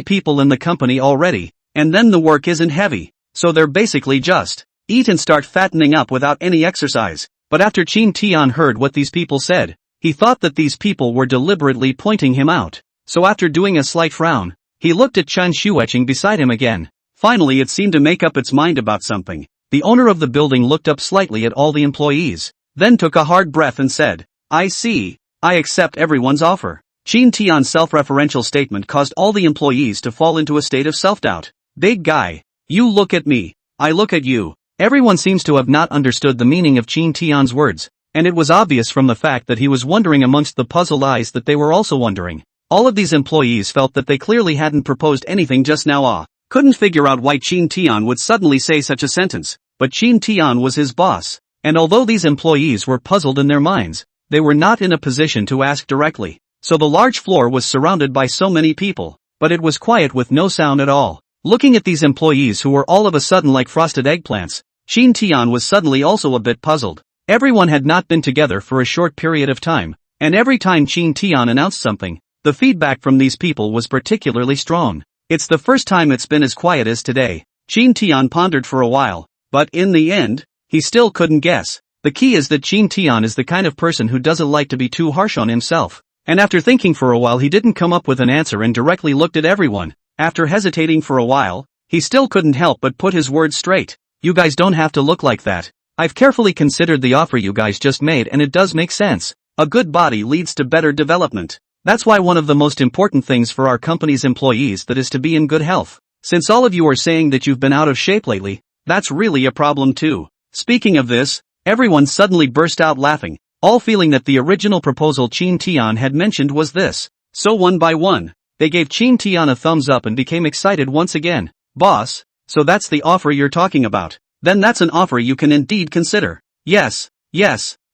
people in the company already, and then the work isn't heavy, so they're basically just eat and start fattening up without any exercise. But after Chin Tian heard what these people said, he thought that these people were deliberately pointing him out. So after doing a slight frown, he looked at Chen Shueching beside him again. Finally it seemed to make up its mind about something. The owner of the building looked up slightly at all the employees, then took a hard breath and said, I see. I accept everyone's offer. Chin Tian's self-referential statement caused all the employees to fall into a state of self-doubt. Big guy. You look at me. I look at you. Everyone seems to have not understood the meaning of Chin Tian's words, and it was obvious from the fact that he was wondering amongst the puzzled eyes that they were also wondering. All of these employees felt that they clearly hadn't proposed anything just now. Couldn't figure out why Chin Tian would suddenly say such a sentence, but Chin Tian was his boss, and although these employees were puzzled in their minds, they were not in a position to ask directly. So the large floor was surrounded by so many people, but it was quiet with no sound at all. Looking at these employees who were all of a sudden like frosted eggplants, Chin Tian was suddenly also a bit puzzled. Everyone had not been together for a short period of time, and every time Chin Tian announced something, the feedback from these people was particularly strong. It's the first time it's been as quiet as today. Chin Tian pondered for a while, but in the end, he still couldn't guess. The key is that Chin Tian is the kind of person who doesn't like to be too harsh on himself. And after thinking for a while he didn't come up with an answer and directly looked at everyone. After hesitating for a while, he still couldn't help but put his words straight. You guys don't have to look like that. I've carefully considered the offer you guys just made and it does make sense. A good body leads to better development. That's why one of the most important things for our company's employees that is to be in good health. Since all of you are saying that you've been out of shape lately, that's really a problem too. Speaking of this, everyone suddenly burst out laughing, all feeling that the original proposal Chin Tian had mentioned was this. So one by one, they gave Chin Tian a thumbs up and became excited once again. Boss, so that's the offer you're talking about. Then that's an offer you can indeed consider. Yes,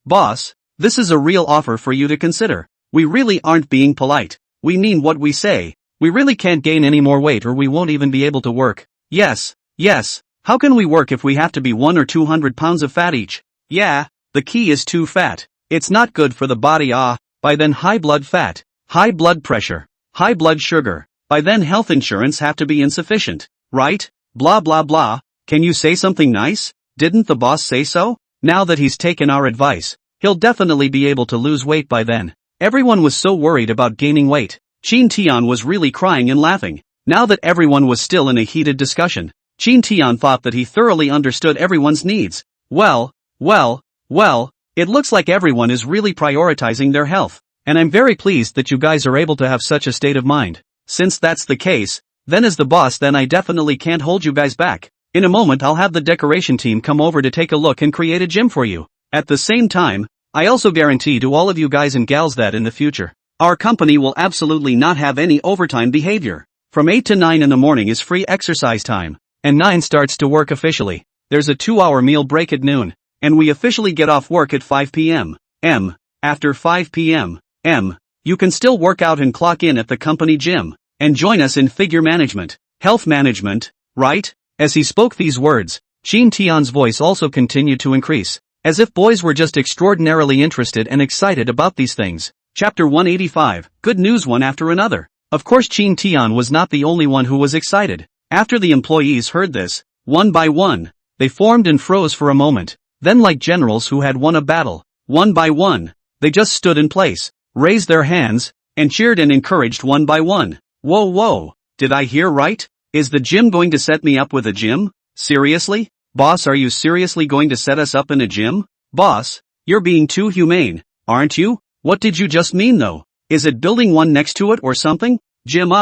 boss, this is a real offer for you to consider. We really aren't being polite. We mean what we say. We really can't gain any more weight or we won't even be able to work. Yes. How can we work if we have to be 100 or 200 pounds of fat each? Yeah, the key is too fat. It's not good for the body. By then high blood fat, high blood pressure, high blood sugar. By then health insurance have to be insufficient, right? Blah blah blah. Can you say something nice? Didn't the boss say so? Now that he's taken our advice, he'll definitely be able to lose weight by then. Everyone was so worried about gaining weight. Chin Tian was really crying and laughing. Now that everyone was still in a heated discussion, Chin Tian thought that he thoroughly understood everyone's needs. Well, it looks like everyone is really prioritizing their health. And I'm very pleased that you guys are able to have such a state of mind. Since that's the case, then as the boss then I definitely can't hold you guys back. In a moment I'll have the decoration team come over to take a look and create a gym for you. At the same time, I also guarantee to all of you guys and gals that in the future, our company will absolutely not have any overtime behavior. From 8 to 9 in the morning is free exercise time, and 9 starts to work officially. There's a 2-hour meal break at noon, and we officially get off work at 5 p.m. After 5 p.m. You can still work out and clock in at the company gym, and join us in figure management, health management, right? As he spoke these words, Chin Tian's voice also continued to increase, as if boys were just extraordinarily interested and excited about these things. Chapter 185, Good News one after another. Of course Chin Tian was not the only one who was excited. After the employees heard this, one by one, they formed and froze for a moment. Then like generals who had won a battle, one by one, they just stood in place, raised their hands, and cheered and encouraged one by one. Whoa, did I hear right? Is the gym going to set me up with a gym? Seriously? Boss, are you seriously going to set us up in a gym? Boss, you're being too humane, aren't you? What did you just mean though? Is it building one next to it or something? Gym?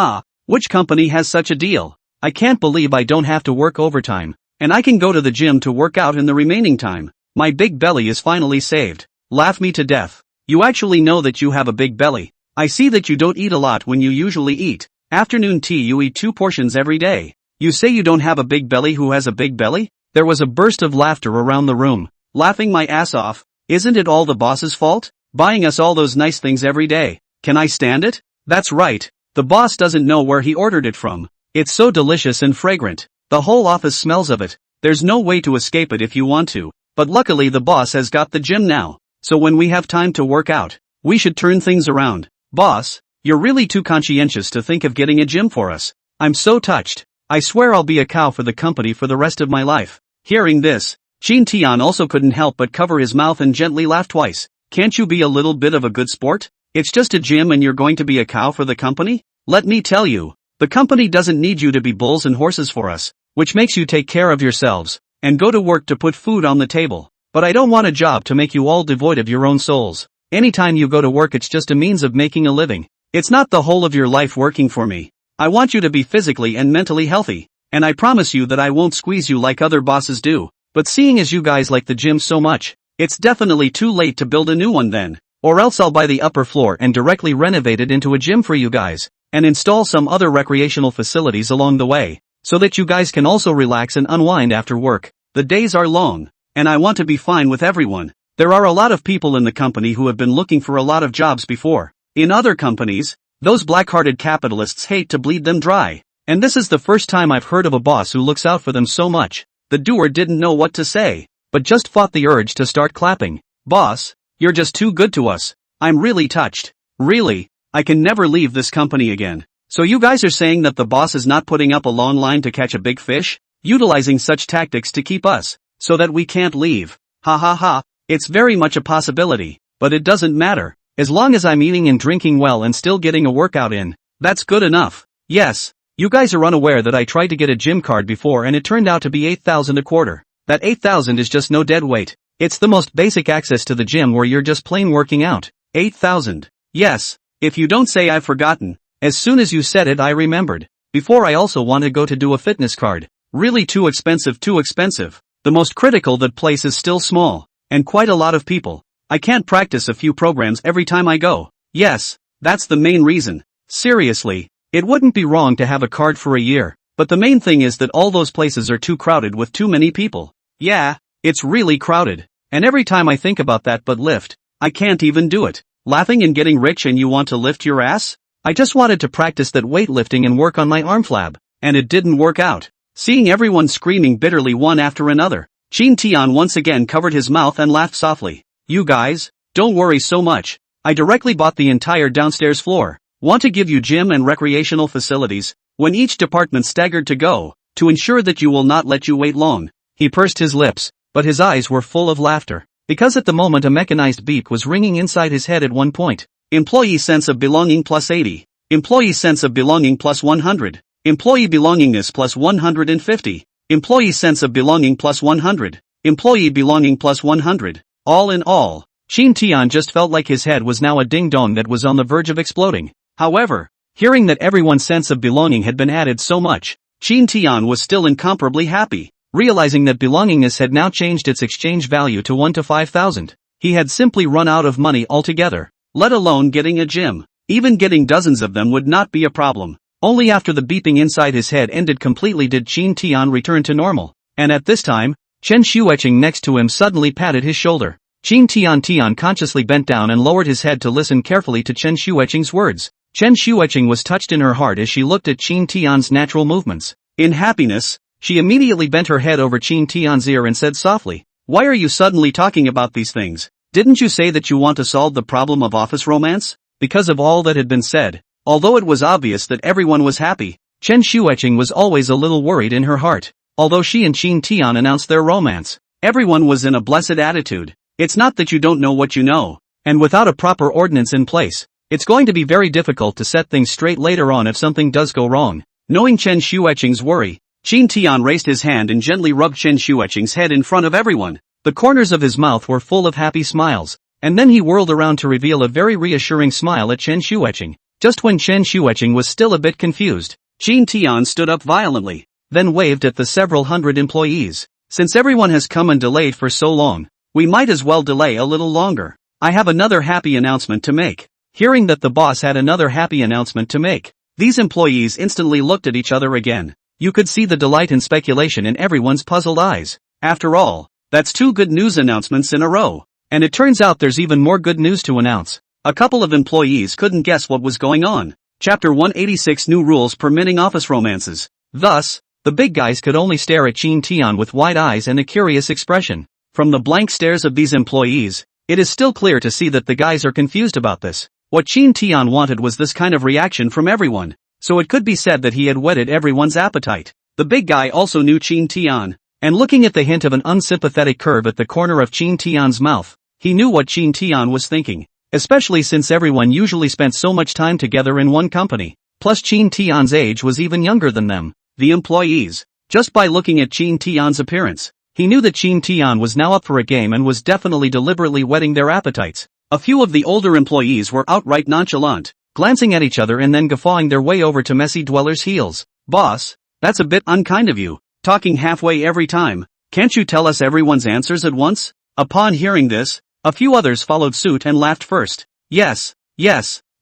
Which company has such a deal? I can't believe I don't have to work overtime, and I can go to the gym to work out in the remaining time. My big belly is finally saved. Laugh me to death. You actually know that you have a big belly. I see that you don't eat a lot when you usually eat. Afternoon tea you eat 2 portions every day. You say you don't have a big belly. Who has a big belly? There was a burst of laughter around the room. Laughing my ass off. Isn't it all the boss's fault? Buying us all those nice things every day. Can I stand it? That's right. The boss doesn't know where he ordered it from. It's so delicious and fragrant. The whole office smells of it. There's no way to escape it if you want to. But luckily the boss has got the gym now. So when we have time to work out, we should turn things around. Boss, you're really too conscientious to think of getting a gym for us. I'm so touched. I swear I'll be a cow for the company for the rest of my life. Hearing this, Chin Tian also couldn't help but cover his mouth and gently laugh twice. Can't you be a little bit of a good sport? It's just a gym and you're going to be a cow for the company? Let me tell you, the company doesn't need you to be bulls and horses for us, which makes you take care of yourselves, and go to work to put food on the table. But I don't want a job to make you all devoid of your own souls. Anytime you go to work it's just a means of making a living. It's not the whole of your life working for me. I want you to be physically and mentally healthy, and I promise you that I won't squeeze you like other bosses do. But seeing as you guys like the gym so much, it's definitely too late to build a new one then. Or else I'll buy the upper floor and directly renovate it into a gym for you guys, and install some other recreational facilities along the way, so that you guys can also relax and unwind after work. The days are long, and I want to be fine with everyone. There are a lot of people in the company who have been looking for a lot of jobs before. In other companies, those black-hearted capitalists hate to bleed them dry. And this is the first time I've heard of a boss who looks out for them so much. The doer didn't know what to say, but just fought the urge to start clapping. Boss, you're just too good to us. I'm really touched. Really, I can never leave this company again. So you guys are saying that the boss is not putting up a long line to catch a big fish? Utilizing such tactics to keep us, so that we can't leave. Ha ha ha, it's very much a possibility, but it doesn't matter. As long as I'm eating and drinking well and still getting a workout in, that's good enough. Yes, you guys are unaware that I tried to get a gym card before and it turned out to be 8,000 a quarter. That 8,000 is just no dead weight. It's the most basic access to the gym where you're just plain working out. 8,000. Yes, if you don't say I've forgotten. As soon as you said it I remembered. Before I also want to go to do a fitness card. Really too expensive, too expensive. The most critical that place is still small, and quite a lot of people. I can't practice a few programs every time I go. Yes, that's the main reason. Seriously, it wouldn't be wrong to have a card for a year, but the main thing is that all those places are too crowded with too many people. Yeah, it's really crowded, and every time I think about that but lift, I can't even do it. Laughing and getting rich and you want to lift your ass? I just wanted to practice that weightlifting and work on my arm flab, and it didn't work out. Seeing everyone screaming bitterly one after another, Chin Tian once again covered his mouth and laughed softly. You guys, don't worry so much. I directly bought the entire downstairs floor. Want to give you gym and recreational facilities, when each department staggered to go, to ensure that you will not let you wait long. He pursed his lips, but his eyes were full of laughter, because at the moment a mechanized beep was ringing inside his head at one point. Employee sense of belonging plus 80. Employee sense of belonging plus 100. Employee belongingness plus 150. Employee sense of belonging plus 100. Employee belonging plus 100. All in all, Chin Tian just felt like his head was now a ding-dong that was on the verge of exploding. However, hearing that everyone's sense of belonging had been added so much, Chin Tian was still incomparably happy, realizing that belongingness had now changed its exchange value to 1 to 5,000. He had simply run out of money altogether, let alone getting a gym. Even getting dozens of them would not be a problem. Only after the beeping inside his head ended completely did Chin Tian return to normal, and at this time, Chen Xueqing next to him suddenly patted his shoulder. Chin Tian consciously bent down and lowered his head to listen carefully to Chen Xueqing's words. Chen Xueqing was touched in her heart as she looked at Chin Tian's natural movements. In happiness, she immediately bent her head over Chin Tian's ear and said softly, "Why are you suddenly talking about these things? Didn't you say that you want to solve the problem of office romance?" Because of all that had been said, although it was obvious that everyone was happy, Chen Xueqing was always a little worried in her heart. Although she and Chin Tian announced their romance, everyone was in a blessed attitude. It's not that you don't know what you know, and without a proper ordinance in place, it's going to be very difficult to set things straight later on if something does go wrong. Knowing Chen Xueqing's worry, Chin Tian raised his hand and gently rubbed Chen Xueqing's head in front of everyone. The corners of his mouth were full of happy smiles, and then he whirled around to reveal a very reassuring smile at Chen Xueqing. Just when Chen Xueqing was still a bit confused, Chin Tian stood up violently, then waved at the several hundred employees. "Since everyone has come and delayed for so long, we might as well delay a little longer. I have another happy announcement to make." Hearing that the boss had another happy announcement to make, these employees instantly looked at each other again. You could see the delight and speculation in everyone's puzzled eyes. After all, that's 2 good news announcements in a row. And it turns out there's even more good news to announce. A couple of employees couldn't guess what was going on. Chapter 186 New Rules Permitting Office Romances. Thus, the big guys could only stare at Chin Tian with wide eyes and a curious expression. From the blank stares of these employees, it is still clear to see that the guys are confused about this. What Chin Tian wanted was this kind of reaction from everyone, so it could be said that he had whetted everyone's appetite. The big guy also knew Chin Tian, and looking at the hint of an unsympathetic curve at the corner of Chin Tian's mouth, he knew what Chin Tian was thinking, especially since everyone usually spent so much time together in one company. Plus Chin Tian's age was even younger than them, the employees. Just by looking at Chin Tian's appearance, he knew that Chin Tian was now up for a game and was definitely deliberately whetting their appetites. A few of the older employees were outright nonchalant, glancing at each other and then guffawing their way over to Messy Dweller's heels. "Boss, that's a bit unkind of you, talking halfway every time. Can't you tell us everyone's answers at once?" Upon hearing this, a few others followed suit and laughed first. Yes,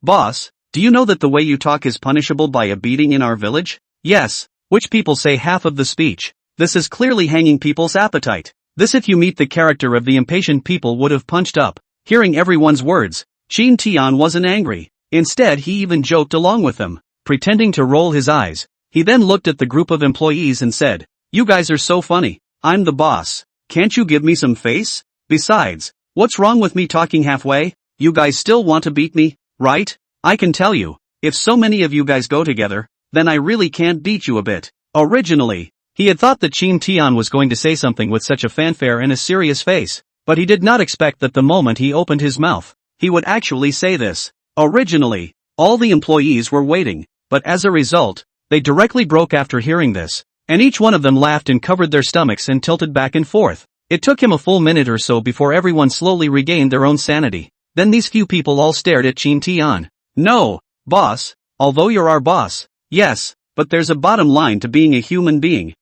boss, do you know that the way you talk is punishable by a beating in our village?" "Yes," which people say half of the speech. This is clearly hanging people's appetite. This if you meet the character of the impatient people would have punched up. Hearing everyone's words, Chin Tian wasn't angry. Instead he even joked along with them, pretending to roll his eyes. He then looked at the group of employees and said, "You guys are so funny. I'm the boss. Can't you give me some face? Besides, what's wrong with me talking halfway? You guys still want to beat me, right? I can tell you, if so many of you guys go together, then I really can't beat you a bit." Originally, he had thought that Chin Tian was going to say something with such a fanfare and a serious face, but he did not expect that the moment he opened his mouth, he would actually say this. Originally, all the employees were waiting, but as a result, they directly broke after hearing this, and each one of them laughed and covered their stomachs and tilted back and forth. It took him a full minute or so before everyone slowly regained their own sanity. Then these few people all stared at Chin Tian. "No, boss, although you're our boss, yes, but there's a bottom line to being a human being.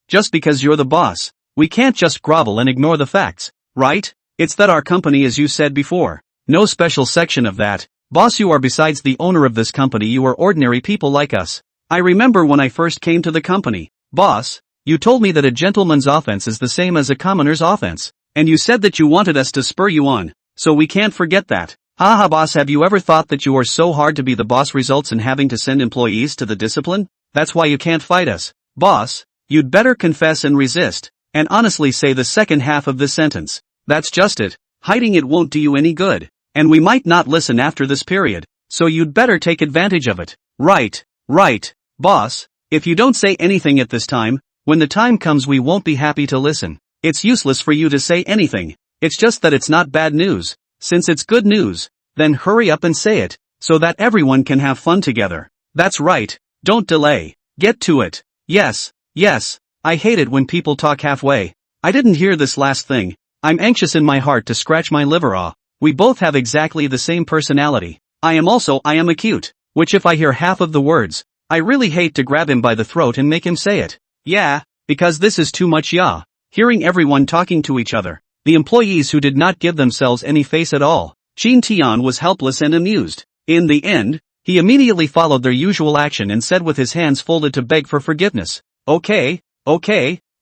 Just because you're the boss, we can't just grovel and ignore the facts, right? It's that our company, as you said before, no special section of that. Boss, you are besides the owner of this company, you are ordinary people like us. I remember when I first came to the company, boss, you told me that a gentleman's offense is the same as a commoner's offense, and you said that you wanted us to spur you on, so we can't forget that. Haha boss, have you ever thought that you are so hard to be the boss results in having to send employees to the discipline? That's why you can't fight us. Boss, you'd better confess and resist, and honestly say the second half of this sentence. That's just it. Hiding it won't do you any good. And we might not listen after this period, so you'd better take advantage of it. Right, boss. If you don't say anything at this time, when the time comes we won't be happy to listen. It's useless for you to say anything. It's just that it's not bad news. Since it's good news, then hurry up and say it, so that everyone can have fun together. That's right, don't delay. Get to it. Yes, I hate it when people talk halfway. I didn't hear this last thing. I'm anxious in my heart to scratch my liver off. We both have exactly the same personality. I am acute, which if I hear half of the words, I really hate to grab him by the throat and make him say it. Yeah, because this is too much Hearing everyone talking to each other. The employees who did not give themselves any face at all. Chin Tian was helpless and amused. In the end, he immediately followed their usual action and said with his hands folded to beg for forgiveness. Okay,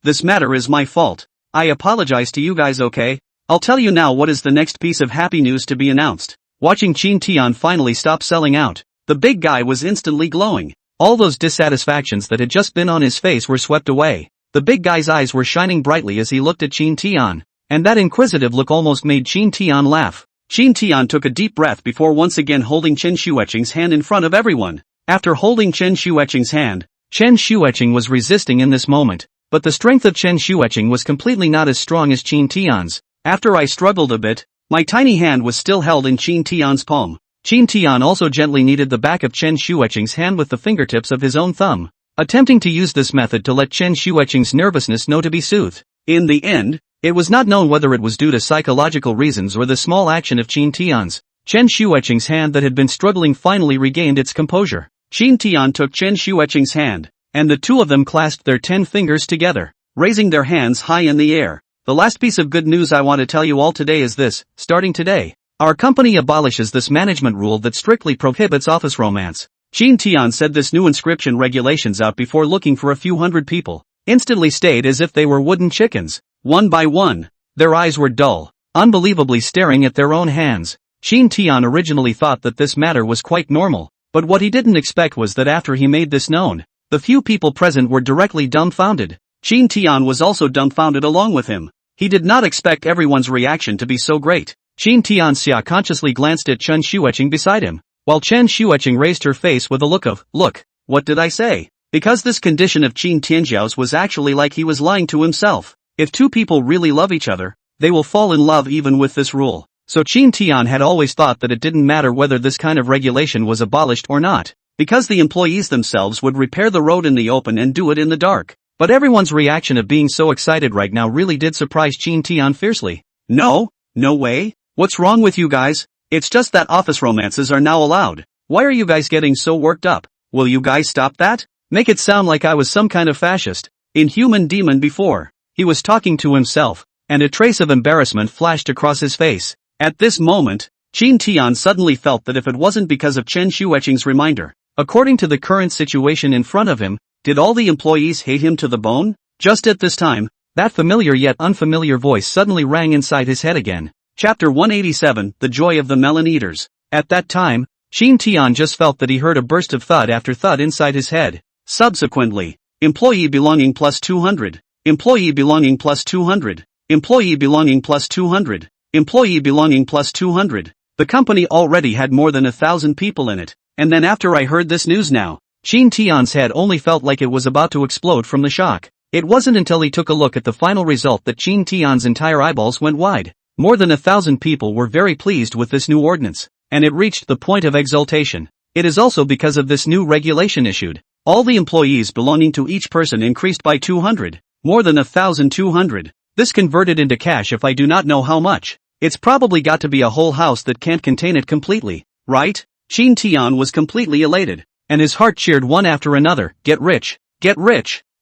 this matter is my fault. I apologize to you guys, okay? I'll tell you now what is the next piece of happy news to be announced. Watching Chin Tian finally stop selling out, the big guy was instantly glowing. All those dissatisfactions that had just been on his face were swept away. The big guy's eyes were shining brightly as he looked at Chin Tian, and that inquisitive look almost made Chin Tian laugh. Chin Tian took a deep breath before once again holding Chen Xueqing's hand in front of everyone. After holding Chen Xueqing's hand, Chen Xueqing was resisting in this moment, but the strength of Chen Xueqing was completely not as strong as Chin Tian's. After I struggled a bit, my tiny hand was still held in Chin Tian's palm. Chin Tian also gently kneaded the back of Chen Xueqing's hand with the fingertips of his own thumb, attempting to use this method to let Chen Xueqing's nervousness know to be soothed. In the end, it was not known whether it was due to psychological reasons or the small action of Chin Tian's. Chen Xueqing's hand that had been struggling finally regained its composure. Chin Tian took Chen Xueqing's hand, and the two of them clasped their 10 fingers together, raising their hands high in the air. The last piece of good news I want to tell you all today is this: starting today, our company abolishes this management rule that strictly prohibits office romance. Chin Tian said this new inscription regulations out before looking for a few hundred people. Instantly stayed as if they were wooden chickens. One by one, their eyes were dull, unbelievably staring at their own hands. Chin Tian originally thought that this matter was quite normal, but what he didn't expect was that after he made this known, the few people present were directly dumbfounded. Chin Tian was also dumbfounded along with him. He did not expect everyone's reaction to be so great. Chin Tianxia consciously glanced at Chen Xueqing beside him, while Chen Xueqing raised her face with a look of, look, what did I say? Because this condition of Chin Tianxiao's was actually like he was lying to himself. If two people really love each other, they will fall in love even with this rule. So Chin Tian had always thought that it didn't matter whether this kind of regulation was abolished or not, because the employees themselves would repair the road in the open and do it in the dark. But everyone's reaction of being so excited right now really did surprise Chin Tian fiercely. No way. What's wrong with you guys? It's just that office romances are now allowed. Why are you guys getting so worked up? Will you guys stop that? Make it sound like I was some kind of fascist, inhuman demon before. He was talking to himself, and a trace of embarrassment flashed across his face. At this moment, Chin Tian suddenly felt that if it wasn't because of Chen Xueqing's reminder, according to the current situation in front of him, did all the employees hate him to the bone? Just at this time, that familiar yet unfamiliar voice suddenly rang inside his head again. Chapter 187, The Joy of the Melon Eaters. At that time, Chin Tian just felt that he heard a burst of thud after thud inside his head. Subsequently, employee belonging plus 200, employee belonging plus 200, employee belonging plus 200, employee belonging plus 200. The company already had more than 1,000 people in it, and then after I heard this news now, Chin Tian's head only felt like it was about to explode from the shock. It wasn't until he took a look at the final result that Chin Tian's entire eyeballs went wide. More than 1,000 people were very pleased with this new ordinance, and it reached the point of exultation. It is also because of this new regulation issued. All the employees belonging to each person increased by 200, more than 1,200. This converted into cash if I do not know how much. It's probably got to be a whole house that can't contain it completely, right? Chin Tian was completely elated, and his heart cheered one after another, get rich,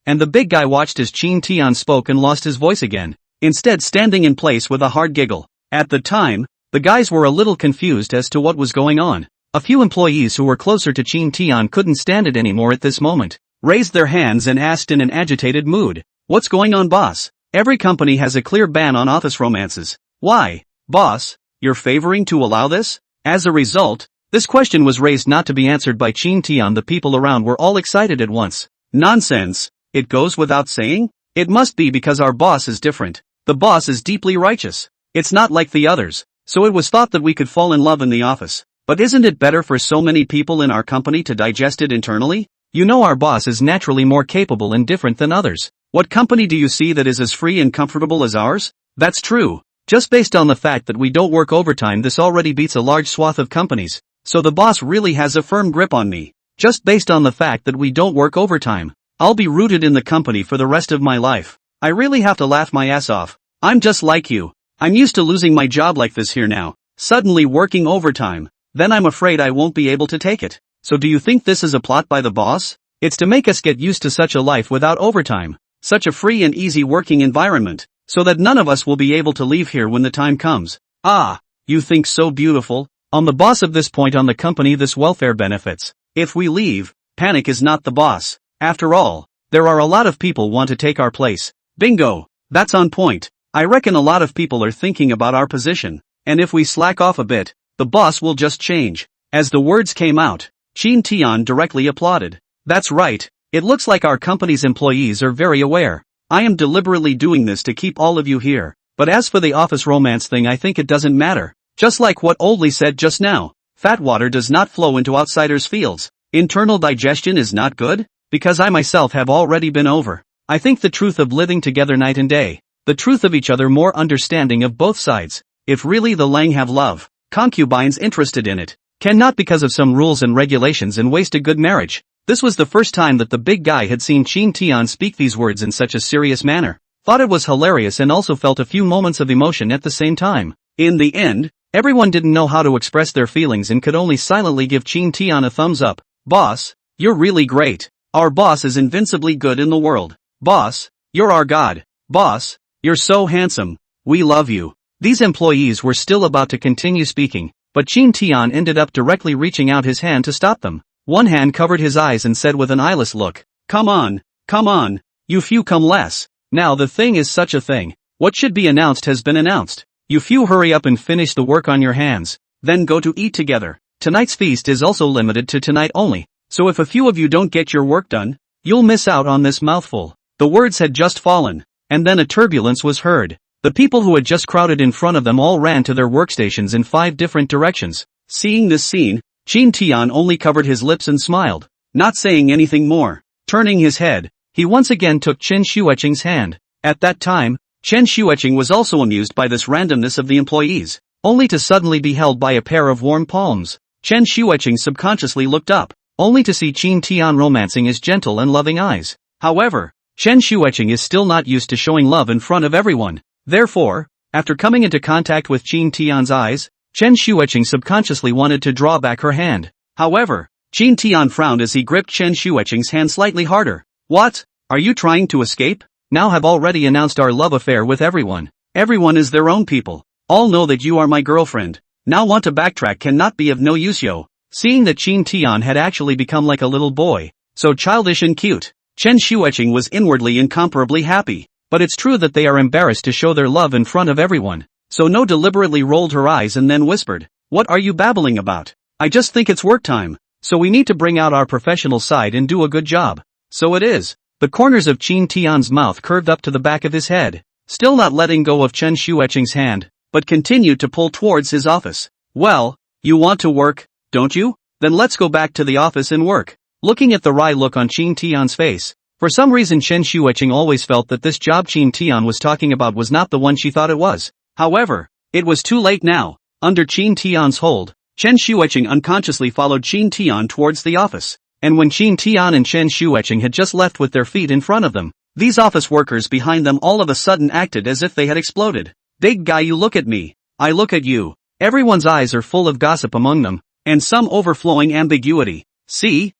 and the big guy watched as Chin Tian spoke and lost his voice again, instead standing in place with a hard giggle. At the time, the guys were a little confused as to what was going on. A few employees who were closer to Chin Tian couldn't stand it anymore at this moment, raised their hands and asked in an agitated mood, what's going on, boss? Every company has a clear ban on office romances. Why, boss, you're favoring to allow this? As a result, this question was raised not to be answered by Chin Tian. The people around were all excited at once. Nonsense, it goes without saying? It must be because our boss is different. The boss is deeply righteous. It's not like the others. So it was thought that we could fall in love in the office. But isn't it better for so many people in our company to digest it internally? You know our boss is naturally more capable and different than others. What company do you see that is as free and comfortable as ours? That's true. Just based on the fact that we don't work overtime, this already beats a large swath of companies. So the boss really has a firm grip on me. Just based on the fact that we don't work overtime. I'll be rooted in the company for the rest of my life. I really have to laugh my ass off. I'm just like you. I'm used to losing my job like this here now. Suddenly working overtime. Then I'm afraid I won't be able to take it. So do you think this is a plot by the boss? It's to make us get used to such a life without overtime. Such a free and easy working environment. So that none of us will be able to leave here when the time comes. Ah, you think so beautiful? On the boss of this point on the company this welfare benefits. If we leave, panic is not the boss. After all, there are a lot of people want to take our place. Bingo! That's on point. I reckon a lot of people are thinking about our position. And if we slack off a bit, the boss will just change. As the words came out, Chin Tian directly applauded. That's right. It looks like our company's employees are very aware. I am deliberately doing this to keep all of you here. But as for the office romance thing, I think it doesn't matter. Just like what Oldley said just now. Fat water does not flow into outsiders' fields. Internal digestion is not good? Because I myself have already been over. I think the truth of living together night and day. The truth of each other, more understanding of both sides. If really the Lang have love, concubines interested in it. Cannot because of some rules and regulations and waste a good marriage. This was the first time that the big guy had seen Chin Tian speak these words in such a serious manner. Thought it was hilarious and also felt a few moments of emotion at the same time. In the end, everyone didn't know how to express their feelings and could only silently give Chin Tian a thumbs up. Boss, you're really great. Our boss is invincibly good in the world. Boss, you're our god. Boss, you're so handsome. We love you. These employees were still about to continue speaking, but Chin Tian ended up directly reaching out his hand to stop them. One hand covered his eyes and said with an eyeless look, come on, you few come less. Now the thing is such a thing. What should be announced has been announced. You few hurry up and finish the work on your hands, then go to eat together. Tonight's feast is also limited to tonight only, so if a few of you don't get your work done, you'll miss out on this mouthful. The words had just fallen, and then a turbulence was heard. The people who had just crowded in front of them all ran to their workstations in 5 different directions. Seeing this scene, Chin Tian only covered his lips and smiled, not saying anything more. Turning his head, he once again took Chen Xueqing's hand. At that time, Chen Xueqing was also amused by this randomness of the employees, only to suddenly be held by a pair of warm palms. Chen Xueqing subconsciously looked up, only to see Chin Tian romancing his gentle and loving eyes. However, Chen Xueqing is still not used to showing love in front of everyone. Therefore, after coming into contact with Chin Tian's eyes, Chen Xueqing subconsciously wanted to draw back her hand. However, Chin Tian frowned as he gripped Chen Xueqing's hand slightly harder. What? Are you trying to escape? Now have already announced our love affair with everyone. Everyone is their own people. All know that you are my girlfriend. Now want to backtrack cannot be of no use yo. Seeing that Chin Tian had actually become like a little boy, so childish and cute, Chen Xueqing was inwardly incomparably happy. But it's true that they are embarrassed to show their love in front of everyone. So No deliberately rolled her eyes and then whispered, what are you babbling about? I just think it's work time. So we need to bring out our professional side and do a good job. So it is. The corners of Chin Tian's mouth curved up to the back of his head, still not letting go of Chen Xueqing's hand, but continued to pull towards his office. Well, you want to work, don't you? Then let's go back to the office and work. Looking at the wry look on Chin Tian's face, for some reason Chen Xueqing always felt that this job Chin Tian was talking about was not the one she thought it was. However, it was too late now. Under Chin Tian's hold, Chen Xueqing unconsciously followed Chin Tian towards the office. And when Chin Tian and Chen Xueqing had just left with their feet in front of them, these office workers behind them all of a sudden acted as if they had exploded. Big guy, you look at me. I look at you. Everyone's eyes are full of gossip among them, and some overflowing ambiguity. See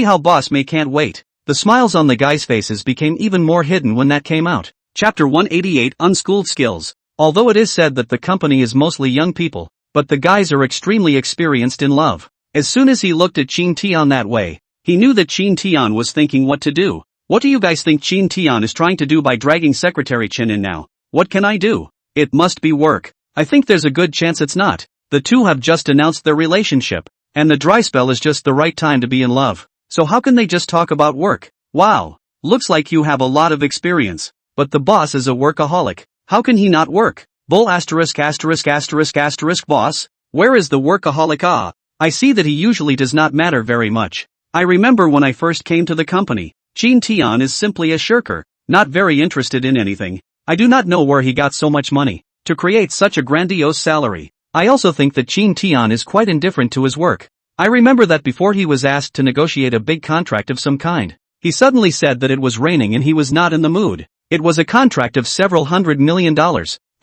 how boss May can't wait. The smiles on the guys' faces became even more hidden when that came out. Chapter 188 Unschooled Skills. Although it is said that the company is mostly young people, but the guys are extremely experienced in love. As soon as he looked at Chin Tian that way, he knew that Chin Tian was thinking what to do. What do you guys think Chin Tian is trying to do by dragging Secretary Chen in now? What can I do? It must be work. I think there's a good chance it's not. The two have just announced their relationship, and the dry spell is just the right time to be in love. So how can they just talk about work? Wow, looks like you have a lot of experience. But the boss is a workaholic. How can he not work? Bull asterisk asterisk asterisk asterisk boss? Where is the workaholic? I see that he usually does not matter very much. I remember when I first came to the company, Chin Tian is simply a shirker, not very interested in anything. I do not know where he got so much money to create such a grandiose salary. I also think that Chin Tian is quite indifferent to his work. I remember that before he was asked to negotiate a big contract of some kind, he suddenly said that it was raining and he was not in the mood. It was a contract of several $100 million,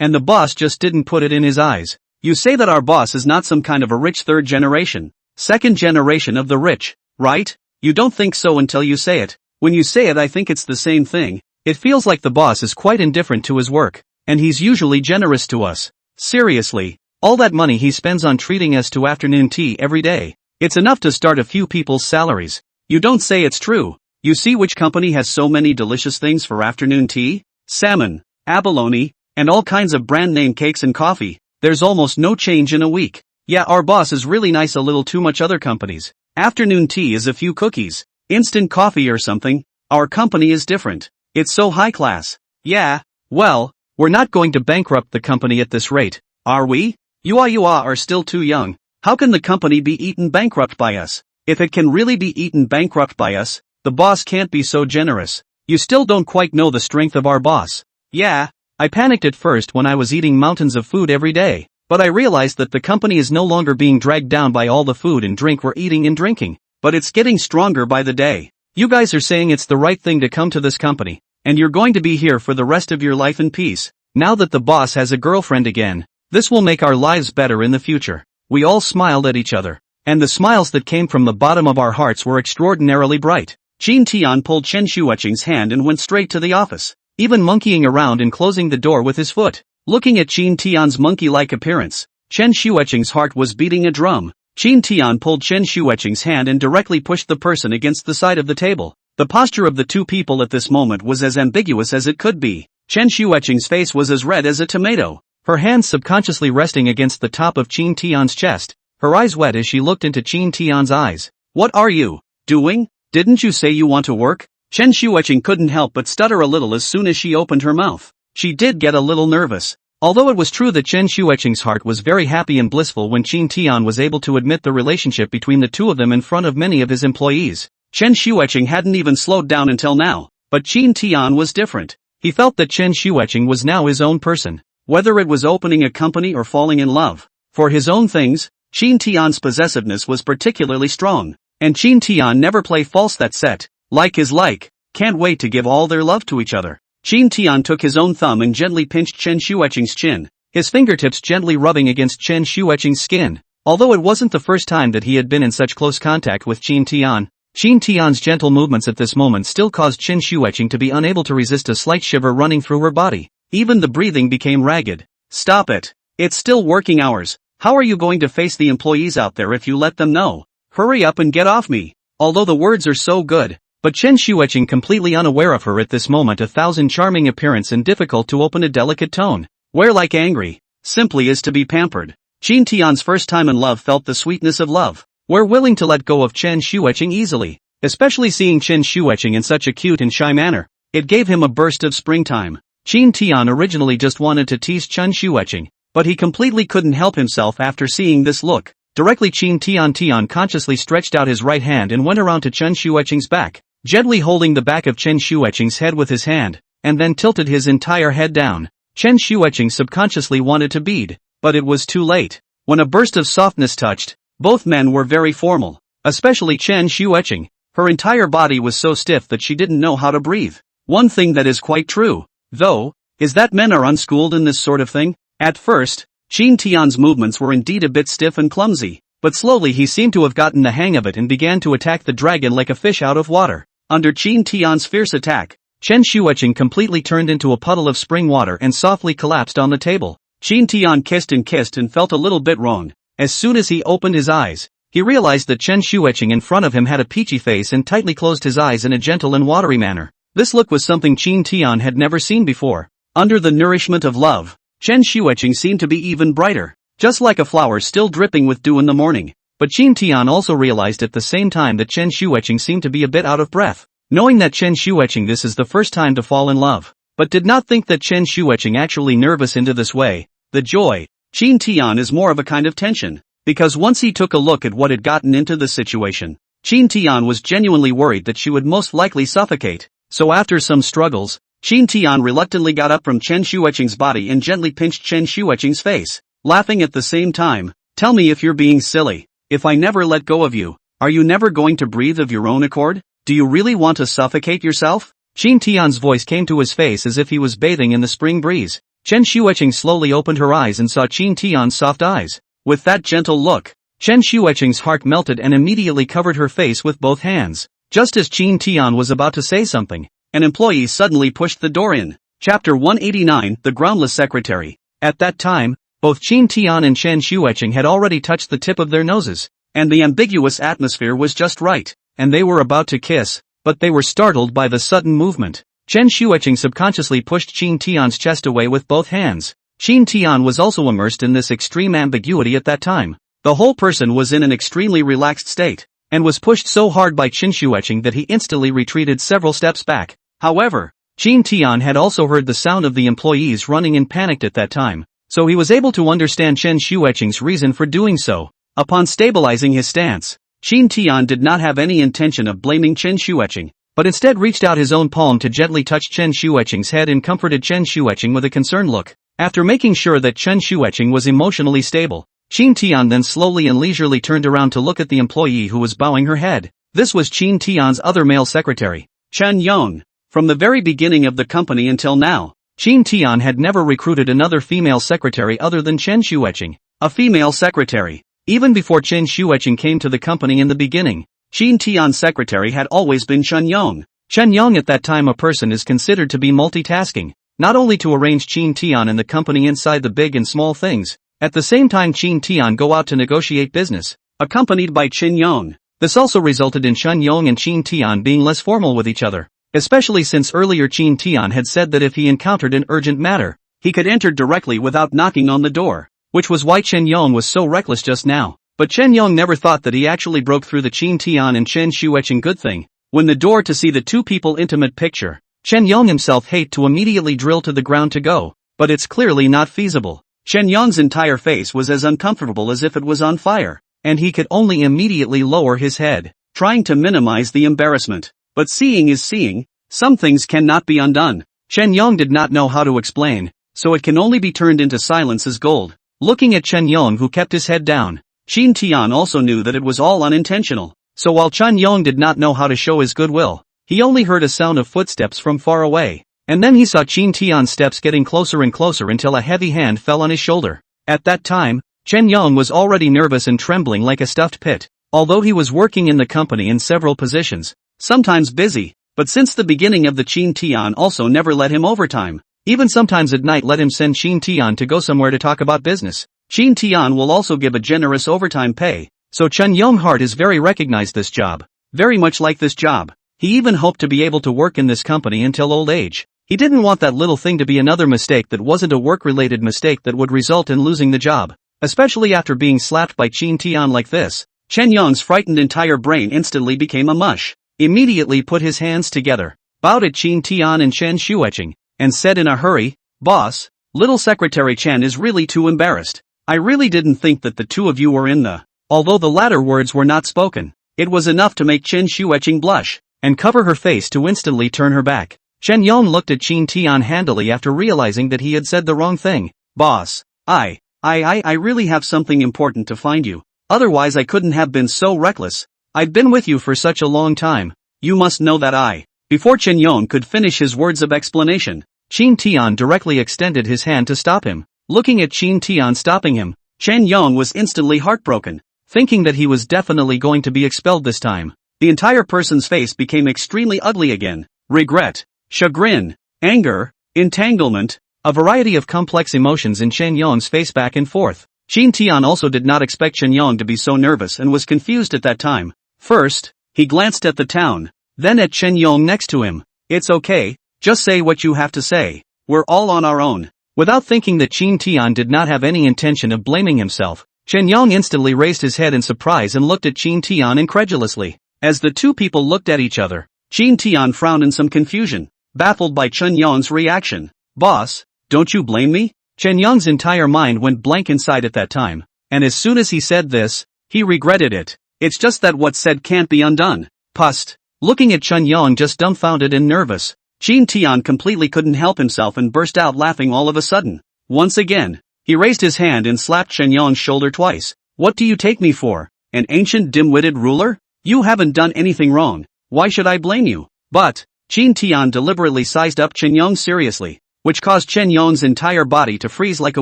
and the boss just didn't put it in his eyes. You say that our boss is not some kind of a rich third generation, second generation of the rich, right? You don't think so until you say it. When you say it, I think it's the same thing. It feels like the boss is quite indifferent to his work, and he's usually generous to us. Seriously, all that money he spends on treating us to afternoon tea every day, it's enough to start a few people's salaries. You don't say it's true. You see which company has so many delicious things for afternoon tea? Salmon, abalone, and all kinds of brand name cakes and coffee. There's almost no change in a week. Yeah, our boss is really nice, a little too much other companies. Afternoon tea is a few cookies, instant coffee or something. Our company is different. It's so high class. Yeah, well, we're not going to bankrupt the company at this rate, are we? You are still too young. How can the company be eaten bankrupt by us? If it can really be eaten bankrupt by us, the boss can't be so generous. You still don't quite know the strength of our boss. Yeah, I panicked at first when I was eating mountains of food every day, but I realized that the company is no longer being dragged down by all the food and drink we're eating and drinking, but it's getting stronger by the day. You guys are saying it's the right thing to come to this company, and you're going to be here for the rest of your life in peace. Now that the boss has a girlfriend again, this will make our lives better in the future. We all smiled at each other, and the smiles that came from the bottom of our hearts were extraordinarily bright. Chin Tian pulled Chen Shuiqing's hand and went straight to the office, even monkeying around and closing the door with his foot. Looking at Chin Tian's monkey-like appearance, Chen Shuiqing's heart was beating a drum. Chin Tian pulled Chen Shuiqing's hand and directly pushed the person against the side of the table. The posture of the two people at this moment was as ambiguous as it could be. Chen Shuiqing's face was as red as a tomato, her hands subconsciously resting against the top of Chin Tian's chest, her eyes wet as she looked into Chin Tian's eyes. What are you doing? Didn't you say you want to work? Chen Shuiqing couldn't help but stutter a little as soon as she opened her mouth. She did get a little nervous. Although it was true that Chen Shuiqing's heart was very happy and blissful when Chin Tian was able to admit the relationship between the two of them in front of many of his employees, Chen Shuiqing hadn't even slowed down until now. But Chin Tian was different. He felt that Chen Shuiqing was now his own person. Whether it was opening a company or falling in love for his own things, Chin Tian's possessiveness was particularly strong. And Chin Tian never play false, that set. Like is like. Can't wait to give all their love to each other. Chin Tian took his own thumb and gently pinched Chen Shuiqing's chin, his fingertips gently rubbing against Chen Shuiqing's skin. Although it wasn't the first time that he had been in such close contact with Chin Tian's gentle movements at this moment still caused Chen Shuiqing to be unable to resist a slight shiver running through her body. Even the breathing became ragged. Stop it. It's still working hours. How are you going to face the employees out there if you let them know? Hurry up and get off me. Although the words are so good, but Chen Shuiqing, completely unaware of her at this moment, a thousand charming appearance and difficult to open a delicate tone, where like angry, simply is to be pampered. Chin Tian's first time in love felt the sweetness of love. We're willing to let go of Chen Shuiqing easily, especially seeing Chen Shuiqing in such a cute and shy manner. It gave him a burst of springtime. Chin Tian originally just wanted to tease Chen Shuiqing, but he completely couldn't help himself after seeing this look. Directly Chin Tian consciously stretched out his right hand and went around to Chen Shuiqing's back, gently holding the back of Chen Shuiqing's head with his hand, and then tilted his entire head down. Chen Shuiqing subconsciously wanted to bead, but it was too late. When a burst of softness touched, both men were very formal, especially Chen Shuiqing. Her entire body was so stiff that she didn't know how to breathe. One thing that is quite true, though, is that men are unschooled in this sort of thing. At first, Chin Tian's movements were indeed a bit stiff and clumsy, but slowly he seemed to have gotten the hang of it and began to attack the dragon like a fish out of water. Under Chin Tian's fierce attack, Chen Shuiqing completely turned into a puddle of spring water and softly collapsed on the table. Chin Tian kissed and felt a little bit wrong. As soon as he opened his eyes, he realized that Chen Shuiqing in front of him had a peachy face and tightly closed his eyes in a gentle and watery manner. This look was something Chin Tian had never seen before. Under the nourishment of love, Chen Shuiqing seemed to be even brighter, just like a flower still dripping with dew in the morning. But Chin Tian also realized at the same time that Chen Shuiqing seemed to be a bit out of breath. Knowing that Chen Shuiqing this is the first time to fall in love, but did not think that Chen Shuiqing actually nervous into this way, the joy. Chin Tian is more of a kind of tension, because once he took a look at what had gotten into the situation, Chin Tian was genuinely worried that she would most likely suffocate. So after some struggles, Chin Tian reluctantly got up from Chen Xueqing's body and gently pinched Chen Xueqing's face, laughing at the same time. Tell me if you're being silly. If I never let go of you, are you never going to breathe of your own accord? Do you really want to suffocate yourself? Chin Tian's voice came to his face as if he was bathing in the spring breeze. Chen Xueqing slowly opened her eyes and saw Chin Tian's soft eyes. With that gentle look, Chen Xueqing's heart melted and immediately covered her face with both hands. Just as Chin Tian was about to say something, an employee suddenly pushed the door in. Chapter 189, The Groundless Secretary. At that time, both Chin Tian and Chen Xueqing had already touched the tip of their noses, and the ambiguous atmosphere was just right, and they were about to kiss, but they were startled by the sudden movement. Chen Xueqing subconsciously pushed Chin Tian's chest away with both hands. Chin Tian was also immersed in this extreme ambiguity at that time. The whole person was in an extremely relaxed state, and was pushed so hard by Chen Xueqing that he instantly retreated several steps back. However, Chin Tian had also heard the sound of the employees running and panicked at that time, so he was able to understand Chen Xueqing's reason for doing so. Upon stabilizing his stance, Chin Tian did not have any intention of blaming Chen Xueqing, but instead reached out his own palm to gently touch Chen Xueqing's head and comforted Chen Xueqing with a concerned look. After making sure that Chen Xueqing was emotionally stable, Chin Tian then slowly and leisurely turned around to look at the employee who was bowing her head. This was Chin Tian's other male secretary, Chen Yong. From the very beginning of the company until now, Chin Tian had never recruited another female secretary other than Chen Xueqing, a female secretary. Even before Chen Xueqing came to the company in the beginning, Chin Tian's secretary had always been Chen Yong. Chen Yong at that time a person is considered to be multitasking, not only to arrange Chin Tian and the company inside the big and small things, at the same time Chin Tian go out to negotiate business, accompanied by Chen Yong. This also resulted in Chen Yong and Chin Tian being less formal with each other, especially since earlier Chin Tian had said that if he encountered an urgent matter, he could enter directly without knocking on the door, which was why Chen Yong was so reckless just now. But Chen Yong never thought that he actually broke through the Chin Tian and Chen Xueqing good thing. When the door to see the two people intimate picture, Chen Yong himself hate to immediately drill to the ground to go, but it's clearly not feasible. Chen Yong's entire face was as uncomfortable as if it was on fire, and he could only immediately lower his head, trying to minimize the embarrassment. But seeing is seeing, some things cannot be undone. Chen Yong did not know how to explain, so it can only be turned into silence as gold. Looking at Chen Yong who kept his head down, Chin Tian also knew that it was all unintentional, so while Chen Yong did not know how to show his goodwill, he only heard a sound of footsteps from far away, and then he saw Chin Tian's steps getting closer and closer until a heavy hand fell on his shoulder. At that time, Chen Yong was already nervous and trembling like a stuffed pit. Although he was working in the company in several positions, sometimes busy, but since the beginning of the Chin Tian also never let him overtime, even sometimes at night let him send Chin Tian to go somewhere to talk about business. Chin Tian will also give a generous overtime pay, so Chen Yong heart is very recognized this job, very much like this job. He even hoped to be able to work in this company until old age. He didn't want that little thing to be another mistake that wasn't a work-related mistake that would result in losing the job, especially after being slapped by Chin Tian like this. Chen Yong's frightened entire brain instantly became a mush, immediately put his hands together, bowed at Chin Tian and Chen Xueqing, and said in a hurry, "Boss, little Secretary Chen is really too embarrassed. I really didn't think that the two of you were in the..." Although the latter words were not spoken, it was enough to make Chen Xueqing blush, and cover her face to instantly turn her back. Chen Yong looked at Chin Tian handily after realizing that he had said the wrong thing. "Boss, I really have something important to find you. Otherwise I couldn't have been so reckless. I've been with you for such a long time. You must know that I..." Before Chen Yong could finish his words of explanation, Chin Tian directly extended his hand to stop him. Looking at Chin Tian stopping him, Chen Yong was instantly heartbroken, thinking that he was definitely going to be expelled this time. The entire person's face became extremely ugly again. Regret, chagrin, anger, entanglement, a variety of complex emotions in Chen Yong's face back and forth. Chin Tian also did not expect Chen Yong to be so nervous and was confused at that time. First, he glanced at the town, then at Chen Yong next to him. "It's okay, just say what you have to say. We're all on our own." Without thinking that Chin Tian did not have any intention of blaming himself, Chen Yong instantly raised his head in surprise and looked at Chin Tian incredulously. As the two people looked at each other, Chin Tian frowned in some confusion, baffled by Chen Yong's reaction. "Boss, don't you blame me?" Chen Yong's entire mind went blank inside at that time, and as soon as he said this, he regretted it. It's just that what's said can't be undone. Pust. Looking at Chen Yong just dumbfounded and nervous, Qin Tian completely couldn't help himself and burst out laughing all of a sudden. Once again, he raised his hand and slapped Chen Yong's shoulder twice. What do you take me for? An ancient dim-witted ruler? You haven't done anything wrong. Why should I blame you? But, Qin Tian deliberately sized up Chen Yong seriously, which caused Chen Yong's entire body to freeze like a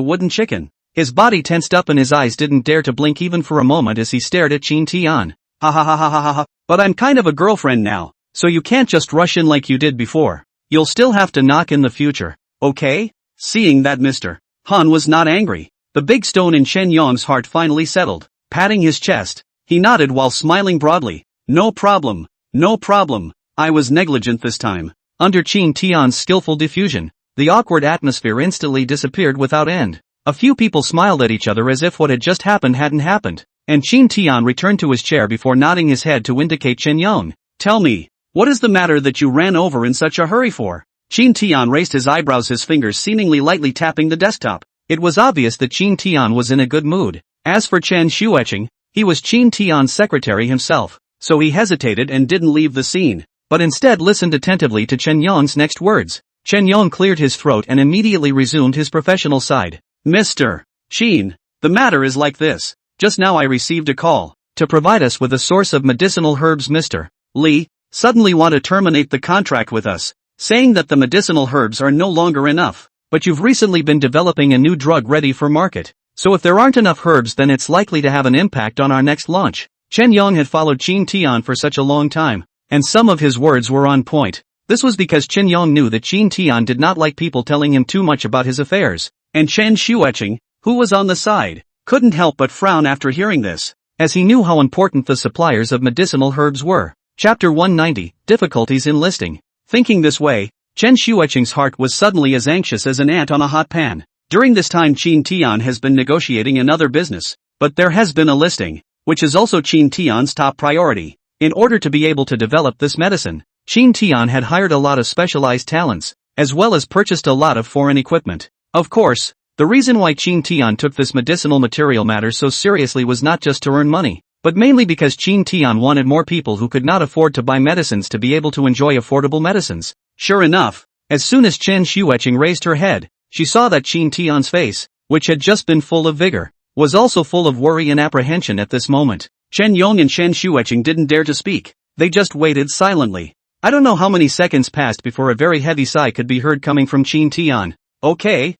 wooden chicken. His body tensed up and his eyes didn't dare to blink even for a moment as he stared at Qin Tian. Ha ha ha ha ha ha ha, but I'm kind of a girlfriend now, so you can't just rush in like you did before. You'll still have to knock in the future, okay? Seeing that Mr. Han was not angry, the big stone in Chen Yong's heart finally settled. Patting his chest, he nodded while smiling broadly. No problem, no problem, I was negligent this time. Under Qin Tian's skillful diffusion, the awkward atmosphere instantly disappeared without end. A few people smiled at each other as if what had just happened hadn't happened, and Qin Tian returned to his chair before nodding his head to indicate Chen Yong. Tell me, what is the matter that you ran over in such a hurry for? Qin Tian raised his eyebrows, his fingers seemingly lightly tapping the desktop. It was obvious that Qin Tian was in a good mood. As for Chen Xueqing, he was Qin Tian's secretary himself, so he hesitated and didn't leave the scene, but instead listened attentively to Chen Yong's next words. Chen Yong cleared his throat and immediately resumed his professional side. Mr. Qin, the matter is like this. Just now I received a call to provide us with a source of medicinal herbs. Mr. Li suddenly want to terminate the contract with us, saying that the medicinal herbs are no longer enough, but you've recently been developing a new drug ready for market, so if there aren't enough herbs then it's likely to have an impact on our next launch. Chen Yong had followed Qin Tian for such a long time, and some of his words were on point. This was because Chen Yong knew that Qin Tian did not like people telling him too much about his affairs, and Chen Xueqing, who was on the side, couldn't help but frown after hearing this, as he knew how important the suppliers of medicinal herbs were. Chapter 190, Difficulties in Listing. Thinking this way, Chen Xueqing's heart was suddenly as anxious as an ant on a hot pan. During this time Qin Tian has been negotiating another business, but there has been a listing, which is also Qin Tian's top priority. In order to be able to develop this medicine, Qin Tian had hired a lot of specialized talents, as well as purchased a lot of foreign equipment. Of course, the reason why Qin Tian took this medicinal material matter so seriously was not just to earn money, but mainly because Qin Tian wanted more people who could not afford to buy medicines to be able to enjoy affordable medicines. Sure enough, as soon as Chen Xueqing raised her head, she saw that Qin Tian's face, which had just been full of vigor, was also full of worry and apprehension at this moment. Chen Yong and Chen Xueqing didn't dare to speak, they just waited silently. I don't know how many seconds passed before a very heavy sigh could be heard coming from Qin Tian. Okay,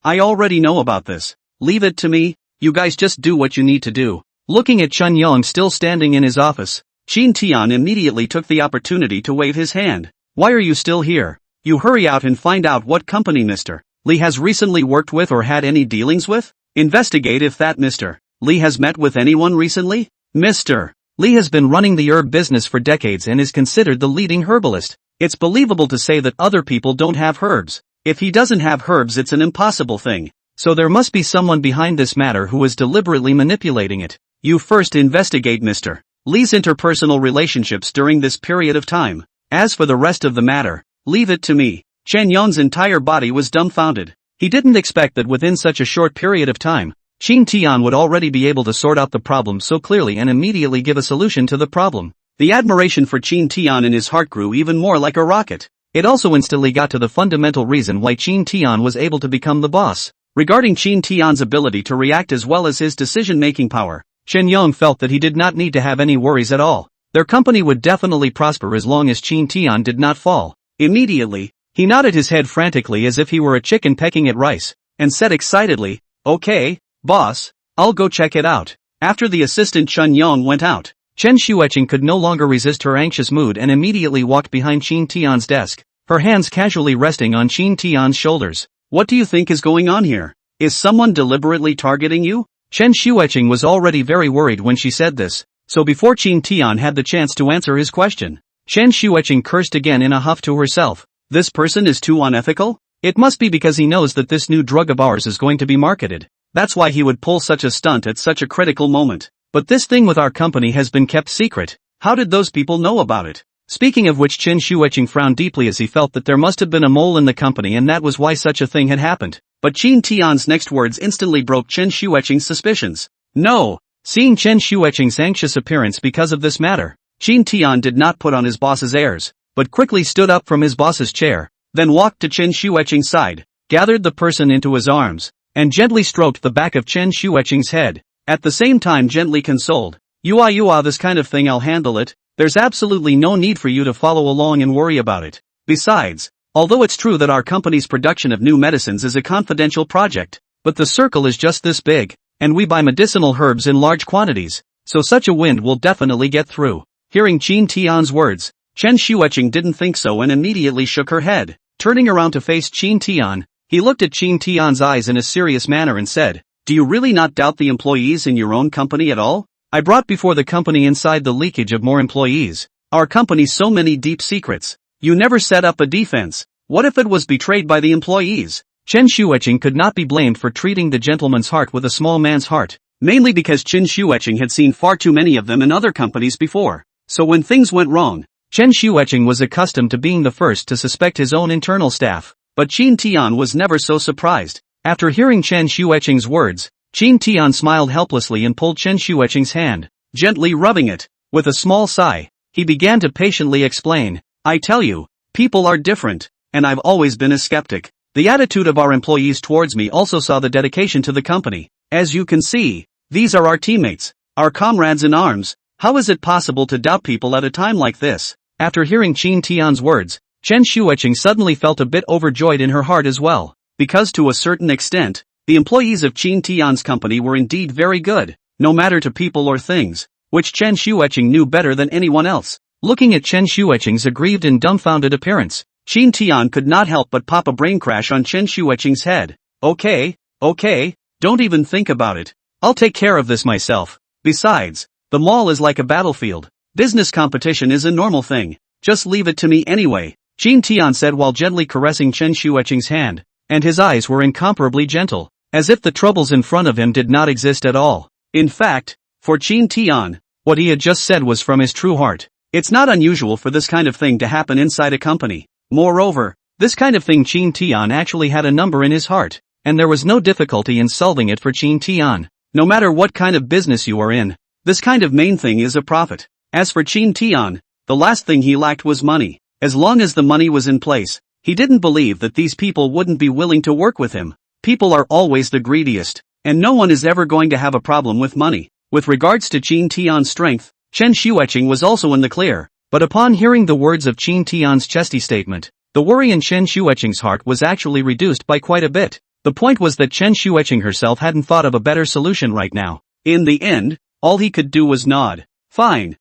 I already know about this. Leave it to me, you guys just do what you need to do. Looking at Chen Yong still standing in his office, Qin Tian immediately took the opportunity to wave his hand. Why are you still here? You hurry out and find out what company Mr. Li has recently worked with or had any dealings with. Investigate if that Mr. Li has met with anyone recently. Mr. Li has been running the herb business for decades and is considered the leading herbalist. It's believable to say that other people don't have herbs. If he doesn't have herbs it's an impossible thing. So there must be someone behind this matter who is deliberately manipulating it. You first investigate Mr. Li's interpersonal relationships during this period of time. As for the rest of the matter, leave it to me. Chen Yong's entire body was dumbfounded. He didn't expect that within such a short period of time, Qin Tian would already be able to sort out the problem so clearly and immediately give a solution to the problem. The admiration for Qin Tian in his heart grew even more like a rocket. It also instantly got to the fundamental reason why Qin Tian was able to become the boss. Regarding Qin Tian's ability to react as well as his decision-making power, Chen Yong felt that he did not need to have any worries at all. Their company would definitely prosper as long as Qin Tian did not fall. Immediately, he nodded his head frantically as if he were a chicken pecking at rice, and said excitedly, "Okay, boss, I'll go check it out." After the assistant Chen Yong went out, Chen Xueqing could no longer resist her anxious mood and immediately walked behind Qin Tian's desk, her hands casually resting on Qin Tian's shoulders. What do you think is going on here? Is someone deliberately targeting you? Chen Xueqing was already very worried when she said this, so before Qin Tian had the chance to answer his question, Chen Xueqing cursed again in a huff to herself. This person is too unethical? It must be because he knows that this new drug of ours is going to be marketed. That's why he would pull such a stunt at such a critical moment. But this thing with our company has been kept secret. How did those people know about it? Speaking of which, Chen Xueqing frowned deeply as he felt that there must have been a mole in the company and that was why such a thing had happened. But Qin Tian's next words instantly broke Chen Xueqing's suspicions. No! Seeing Chen Xueqing's anxious appearance because of this matter, Qin Tian did not put on his boss's airs, but quickly stood up from his boss's chair, then walked to Chen Xueqing's side, gathered the person into his arms, and gently stroked the back of Chen Xueqing's head, at the same time gently consoled. You this kind of thing I'll handle it, there's absolutely no need for you to follow along and worry about it. Besides, although it's true that our company's production of new medicines is a confidential project, but the circle is just this big, and we buy medicinal herbs in large quantities, so such a wind will definitely get through. Hearing Qin Tian's words, Chen Xueqing didn't think so and immediately shook her head. Turning around to face Qin Tian, he looked at Qin Tian's eyes in a serious manner and said, "Do you really not doubt the employees in your own company at all? I brought before the company inside the leakage of more employees. Our company's so many deep secrets. You never set up a defense. What if it was betrayed by the employees?" Chen Xueqing could not be blamed for treating the gentleman's heart with a small man's heart, mainly because Chen Xueqing had seen far too many of them in other companies before. So when things went wrong, Chen Xueqing was accustomed to being the first to suspect his own internal staff, but Qin Tian was never so surprised. After hearing Chen Xueqing's words, Qin Tian smiled helplessly and pulled Chen Xueqing's hand, gently rubbing it. With a small sigh, he began to patiently explain, "I tell you, people are different, and I've always been a skeptic. The attitude of our employees towards me also saw the dedication to the company. As you can see, these are our teammates, our comrades in arms. How is it possible to doubt people at a time like this?" After hearing Qin Tian's words, Chen Xueqing suddenly felt a bit overjoyed in her heart as well, because to a certain extent, the employees of Qin Tian's company were indeed very good, no matter to people or things, which Chen Xueqing knew better than anyone else. Looking at Chen Xueqing's aggrieved and dumbfounded appearance, Qin Tian could not help but pop a brain crash on Chen Xueqing's head. Okay, don't even think about it. I'll take care of this myself. Besides, the mall is like a battlefield. Business competition is a normal thing. Just leave it to me anyway, Qin Tian said while gently caressing Chen Xueqing's hand, and his eyes were incomparably gentle, as if the troubles in front of him did not exist at all. In fact, for Qin Tian, what he had just said was from his true heart. It's not unusual for this kind of thing to happen inside a company. Moreover, this kind of thing Qin Tian actually had a number in his heart, and there was no difficulty in solving it for Qin Tian. No matter what kind of business you are in, this kind of main thing is a profit. As for Qin Tian, the last thing he lacked was money. As long as the money was in place, he didn't believe that these people wouldn't be willing to work with him. People are always the greediest, and no one is ever going to have a problem with money. With regards to Qin Tian's strength, Chen Xueqing was also in the clear, but upon hearing the words of Qin Tian's chesty statement, the worry in Chen Xueqing's heart was actually reduced by quite a bit. The point was that Chen Xueqing herself hadn't thought of a better solution right now. In the end, all he could do was nod. Fine,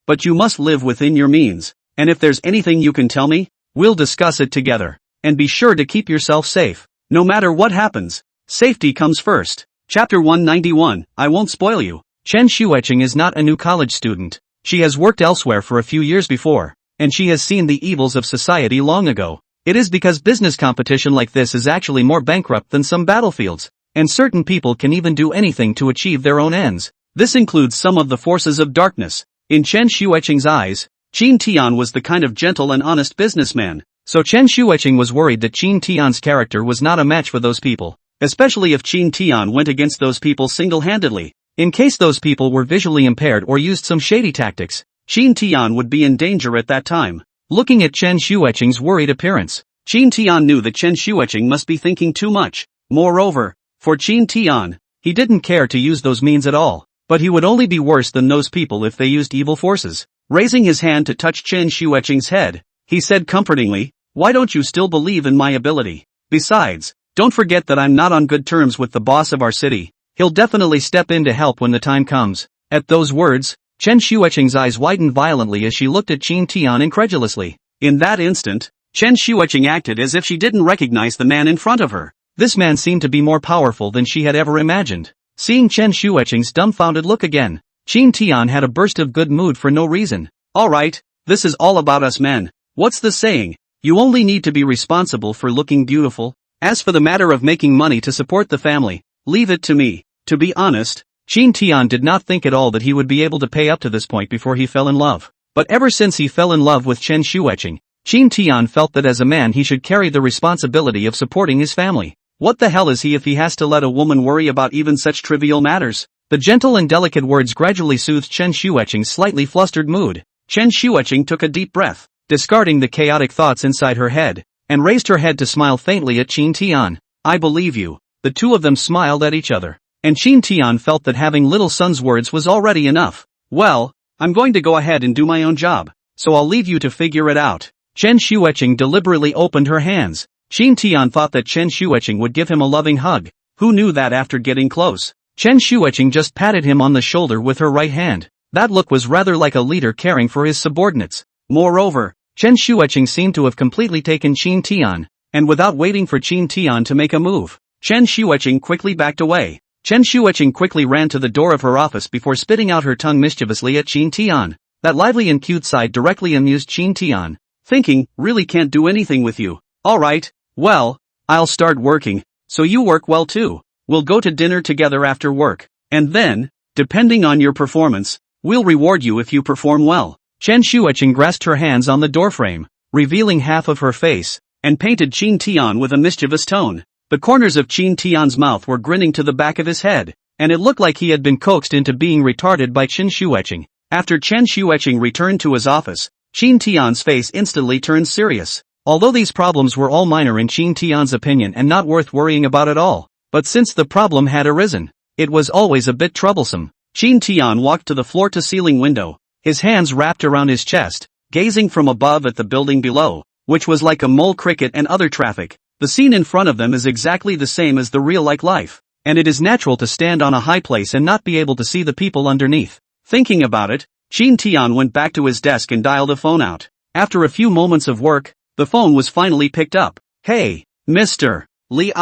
but you must live within your means, and if there's anything you can tell me, we'll discuss it together. And be sure to keep yourself safe. No matter what happens, safety comes first. Chapter 191, I won't spoil you. Chen Xueqing is not a new college student. She has worked elsewhere for a few years before, and she has seen the evils of society long ago. It is because business competition like this is actually more bankrupt than some battlefields, and certain people can even do anything to achieve their own ends. This includes some of the forces of darkness. In Chen Xueqing's eyes, Qin Tian was the kind of gentle and honest businessman, so Chen Xueqing was worried that Qin Tian's character was not a match for those people, especially if Qin Tian went against those people single-handedly. In case those people were visually impaired or used some shady tactics, Qin Tian would be in danger at that time. Looking at Chen Xueqing's worried appearance, Qin Tian knew that Chen Xueqing must be thinking too much. Moreover, for Qin Tian, he didn't care to use those means at all, but he would only be worse than those people if they used evil forces. Raising his hand to touch Chen Xueqing's head, he said comfortingly, "Why don't you still believe in my ability? Besides, don't forget that I'm not on good terms with the boss of our city. He'll definitely step in to help when the time comes." At those words, Chen Xueqing's eyes widened violently as she looked at Qin Tian incredulously. In that instant, Chen Xueqing acted as if she didn't recognize the man in front of her. This man seemed to be more powerful than she had ever imagined. Seeing Chen Xueqing's dumbfounded look again, Qin Tian had a burst of good mood for no reason. "Alright, this is all about us men. What's the saying? You only need to be responsible for looking beautiful. As for the matter of making money to support the family, leave it to me." To be honest, Qin Tian did not think at all that he would be able to pay up to this point before he fell in love. But ever since he fell in love with Chen Xueqing, Qin Tian felt that as a man he should carry the responsibility of supporting his family. What the hell is he if he has to let a woman worry about even such trivial matters? The gentle and delicate words gradually soothed Chen Shuiqing's slightly flustered mood. Chen Shuiqing took a deep breath, discarding the chaotic thoughts inside her head, and raised her head to smile faintly at Qin Tian. I believe you. The two of them smiled at each other, and Qin Tian felt that having little son's words was already enough. Well, I'm going to go ahead and do my own job, so I'll leave you to figure it out. Chen Shuiqing deliberately opened her hands. Qin Tian thought that Chen Shuiqing would give him a loving hug. Who knew that after getting close? Chen Shuiqing just patted him on the shoulder with her right hand. That look was rather like a leader caring for his subordinates. Moreover, Chen Shuiqing seemed to have completely taken Qin Tian, and without waiting for Qin Tian to make a move, Chen Shuiqing quickly backed away. Chen Shuiqing quickly ran to the door of her office before spitting out her tongue mischievously at Qin Tian. That lively and cute side directly amused Qin Tian, thinking, really can't do anything with you. Alright, well, I'll start working, so you work well too. We'll go to dinner together after work, and then, depending on your performance, we'll reward you if you perform well. Chen Shuiqing grasped her hands on the doorframe, revealing half of her face, and painted Qin Tian with a mischievous tone. The corners of Qin Tian's mouth were grinning to the back of his head, and it looked like he had been coaxed into being retarded by Chen Shuiqing. After Chen Shuiqing returned to his office, Qin Tian's face instantly turned serious. Although these problems were all minor in Qin Tian's opinion and not worth worrying about at all, but since the problem had arisen, it was always a bit troublesome. Qin Tian walked to the floor-to-ceiling window, his hands wrapped around his chest, gazing from above at the building below, which was like a mole cricket and other traffic. The scene in front of them is exactly the same as the real-like life, and it is natural to stand on a high place and not be able to see the people underneath. Thinking about it, Qin Tian went back to his desk and dialed a phone out. After a few moments of work, the phone was finally picked up. Hey, Mr. Li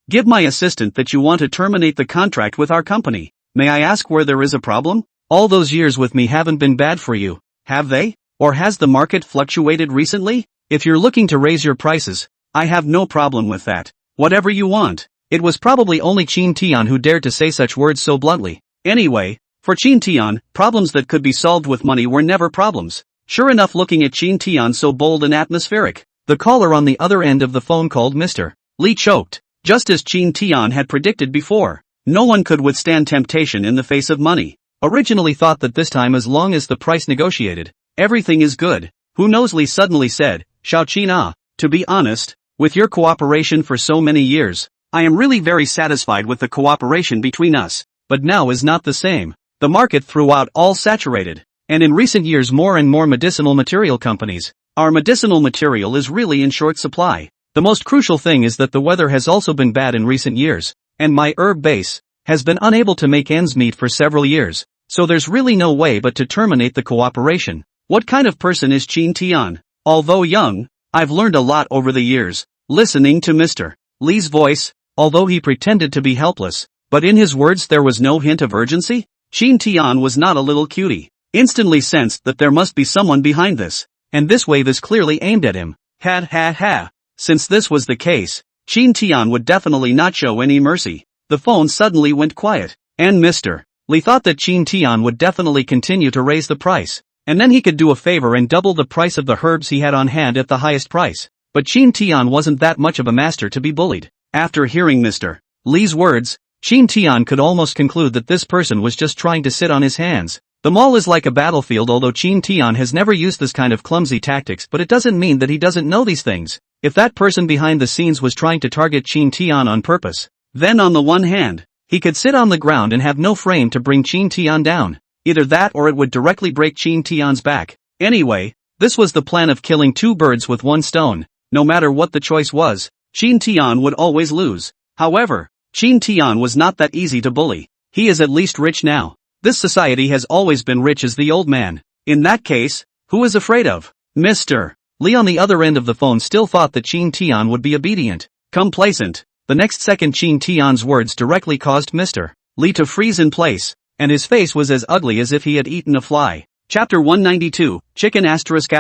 give my assistant that you want to terminate the contract with our company. May I ask where there is a problem? All those years with me haven't been bad for you, have they? Or has the market fluctuated recently? If you're looking to raise your prices, I have no problem with that. Whatever you want. It was probably only Qin Tian who dared to say such words so bluntly. Anyway, for Qin Tian, problems that could be solved with money were never problems. Sure enough, looking at Qin Tian so bold and atmospheric, the caller on the other end of the phone called Mr. Li choked. Just as Qin Tian had predicted before, no one could withstand temptation in the face of money. Originally thought that this time as long as the price negotiated, everything is good. Who knows, Li suddenly said, Xiao Qin to be honest, with your cooperation for so many years, I am really very satisfied with the cooperation between us, but now is not the same. The market throughout all saturated, and in recent years more and more medicinal material companies. Our medicinal material is really in short supply. The most crucial thing is that the weather has also been bad in recent years, and my herb base has been unable to make ends meet for several years, so there's really no way but to terminate the cooperation. What kind of person is Qin Tian? Although young, I've learned a lot over the years, listening to Mr. Li's voice, although he pretended to be helpless, but in his words there was no hint of urgency. Qin Tian was not a little cutie, instantly sensed that there must be someone behind this, and this wave is clearly aimed at him. Ha. Since this was the case, Qin Tian would definitely not show any mercy. The phone suddenly went quiet, and Mr. Li thought that Qin Tian would definitely continue to raise the price, and then he could do a favor and double the price of the herbs he had on hand at the highest price. But Qin Tian wasn't that much of a master to be bullied. After hearing Mr. Li's words, Qin Tian could almost conclude that this person was just trying to sit on his hands. The mall is like a battlefield, although Qin Tian has never used this kind of clumsy tactics, but it doesn't mean that he doesn't know these things. If that person behind the scenes was trying to target Qin Tian on purpose, then on the one hand, he could sit on the ground and have no frame to bring Qin Tian down. Either that or it would directly break Qin Tian's back. Anyway, this was the plan of killing two birds with one stone. No matter what the choice was, Qin Tian would always lose. However, Qin Tian was not that easy to bully. He is at least rich now. This society has always been rich as the old man. In that case, who is afraid of Mr. Li on the other end of the phone still thought that Qin Tian would be obedient, complacent. The next second Qin Tian's words directly caused Mr. Li to freeze in place, and his face was as ugly as if he had eaten a fly. Chapter 192, Chicken asterisk.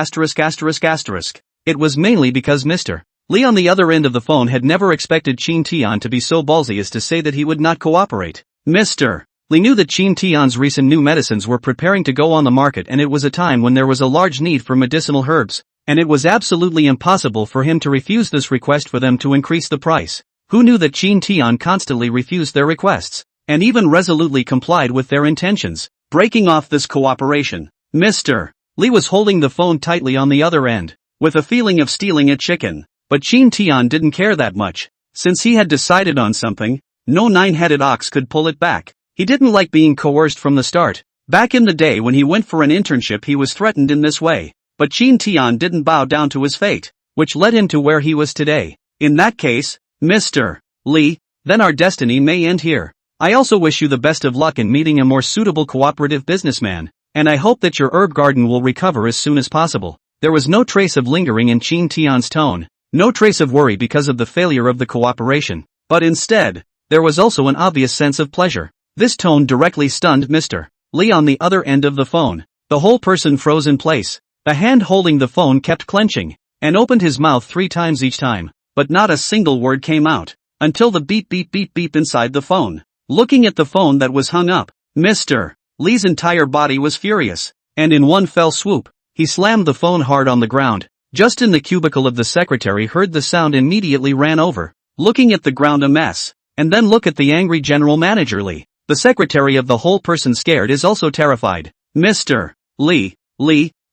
It was mainly because Mr. Li on the other end of the phone had never expected Qin Tian to be so ballsy as to say that he would not cooperate. Mr. Li knew that Qin Tian's recent new medicines were preparing to go on the market, and it was a time when there was a large need for medicinal herbs, and it was absolutely impossible for him to refuse this request for them to increase the price. Who knew that Qin Tian constantly refused their requests, and even resolutely complied with their intentions, breaking off this cooperation? Mr. Li was holding the phone tightly on the other end, with a feeling of stealing a chicken. But Qin Tian didn't care that much. Since he had decided on something, no nine-headed ox could pull it back. He didn't like being coerced from the start. Back in the day when he went for an internship he was threatened in this way. But Qin Tian didn't bow down to his fate, which led him to where he was today. In that case, Mr. Li, then our destiny may end here. I also wish you the best of luck in meeting a more suitable cooperative businessman, and I hope that your herb garden will recover as soon as possible. There was no trace of lingering in Qin Tian's tone, no trace of worry because of the failure of the cooperation, but instead, there was also an obvious sense of pleasure. This tone directly stunned Mr. Li on the other end of the phone. The whole person froze in place. The hand holding the phone kept clenching, and opened his mouth 3 times each time, but not a single word came out, until the beep beep beep beep inside the phone. Looking at the phone that was hung up, Mr. Li's entire body was furious, and in one fell swoop, he slammed the phone hard on the ground. Just in the cubicle of the secretary heard the sound and immediately ran over, looking at the ground a mess, and then look at the angry general manager Li. The secretary of the whole person scared is also terrified. Mr. Li,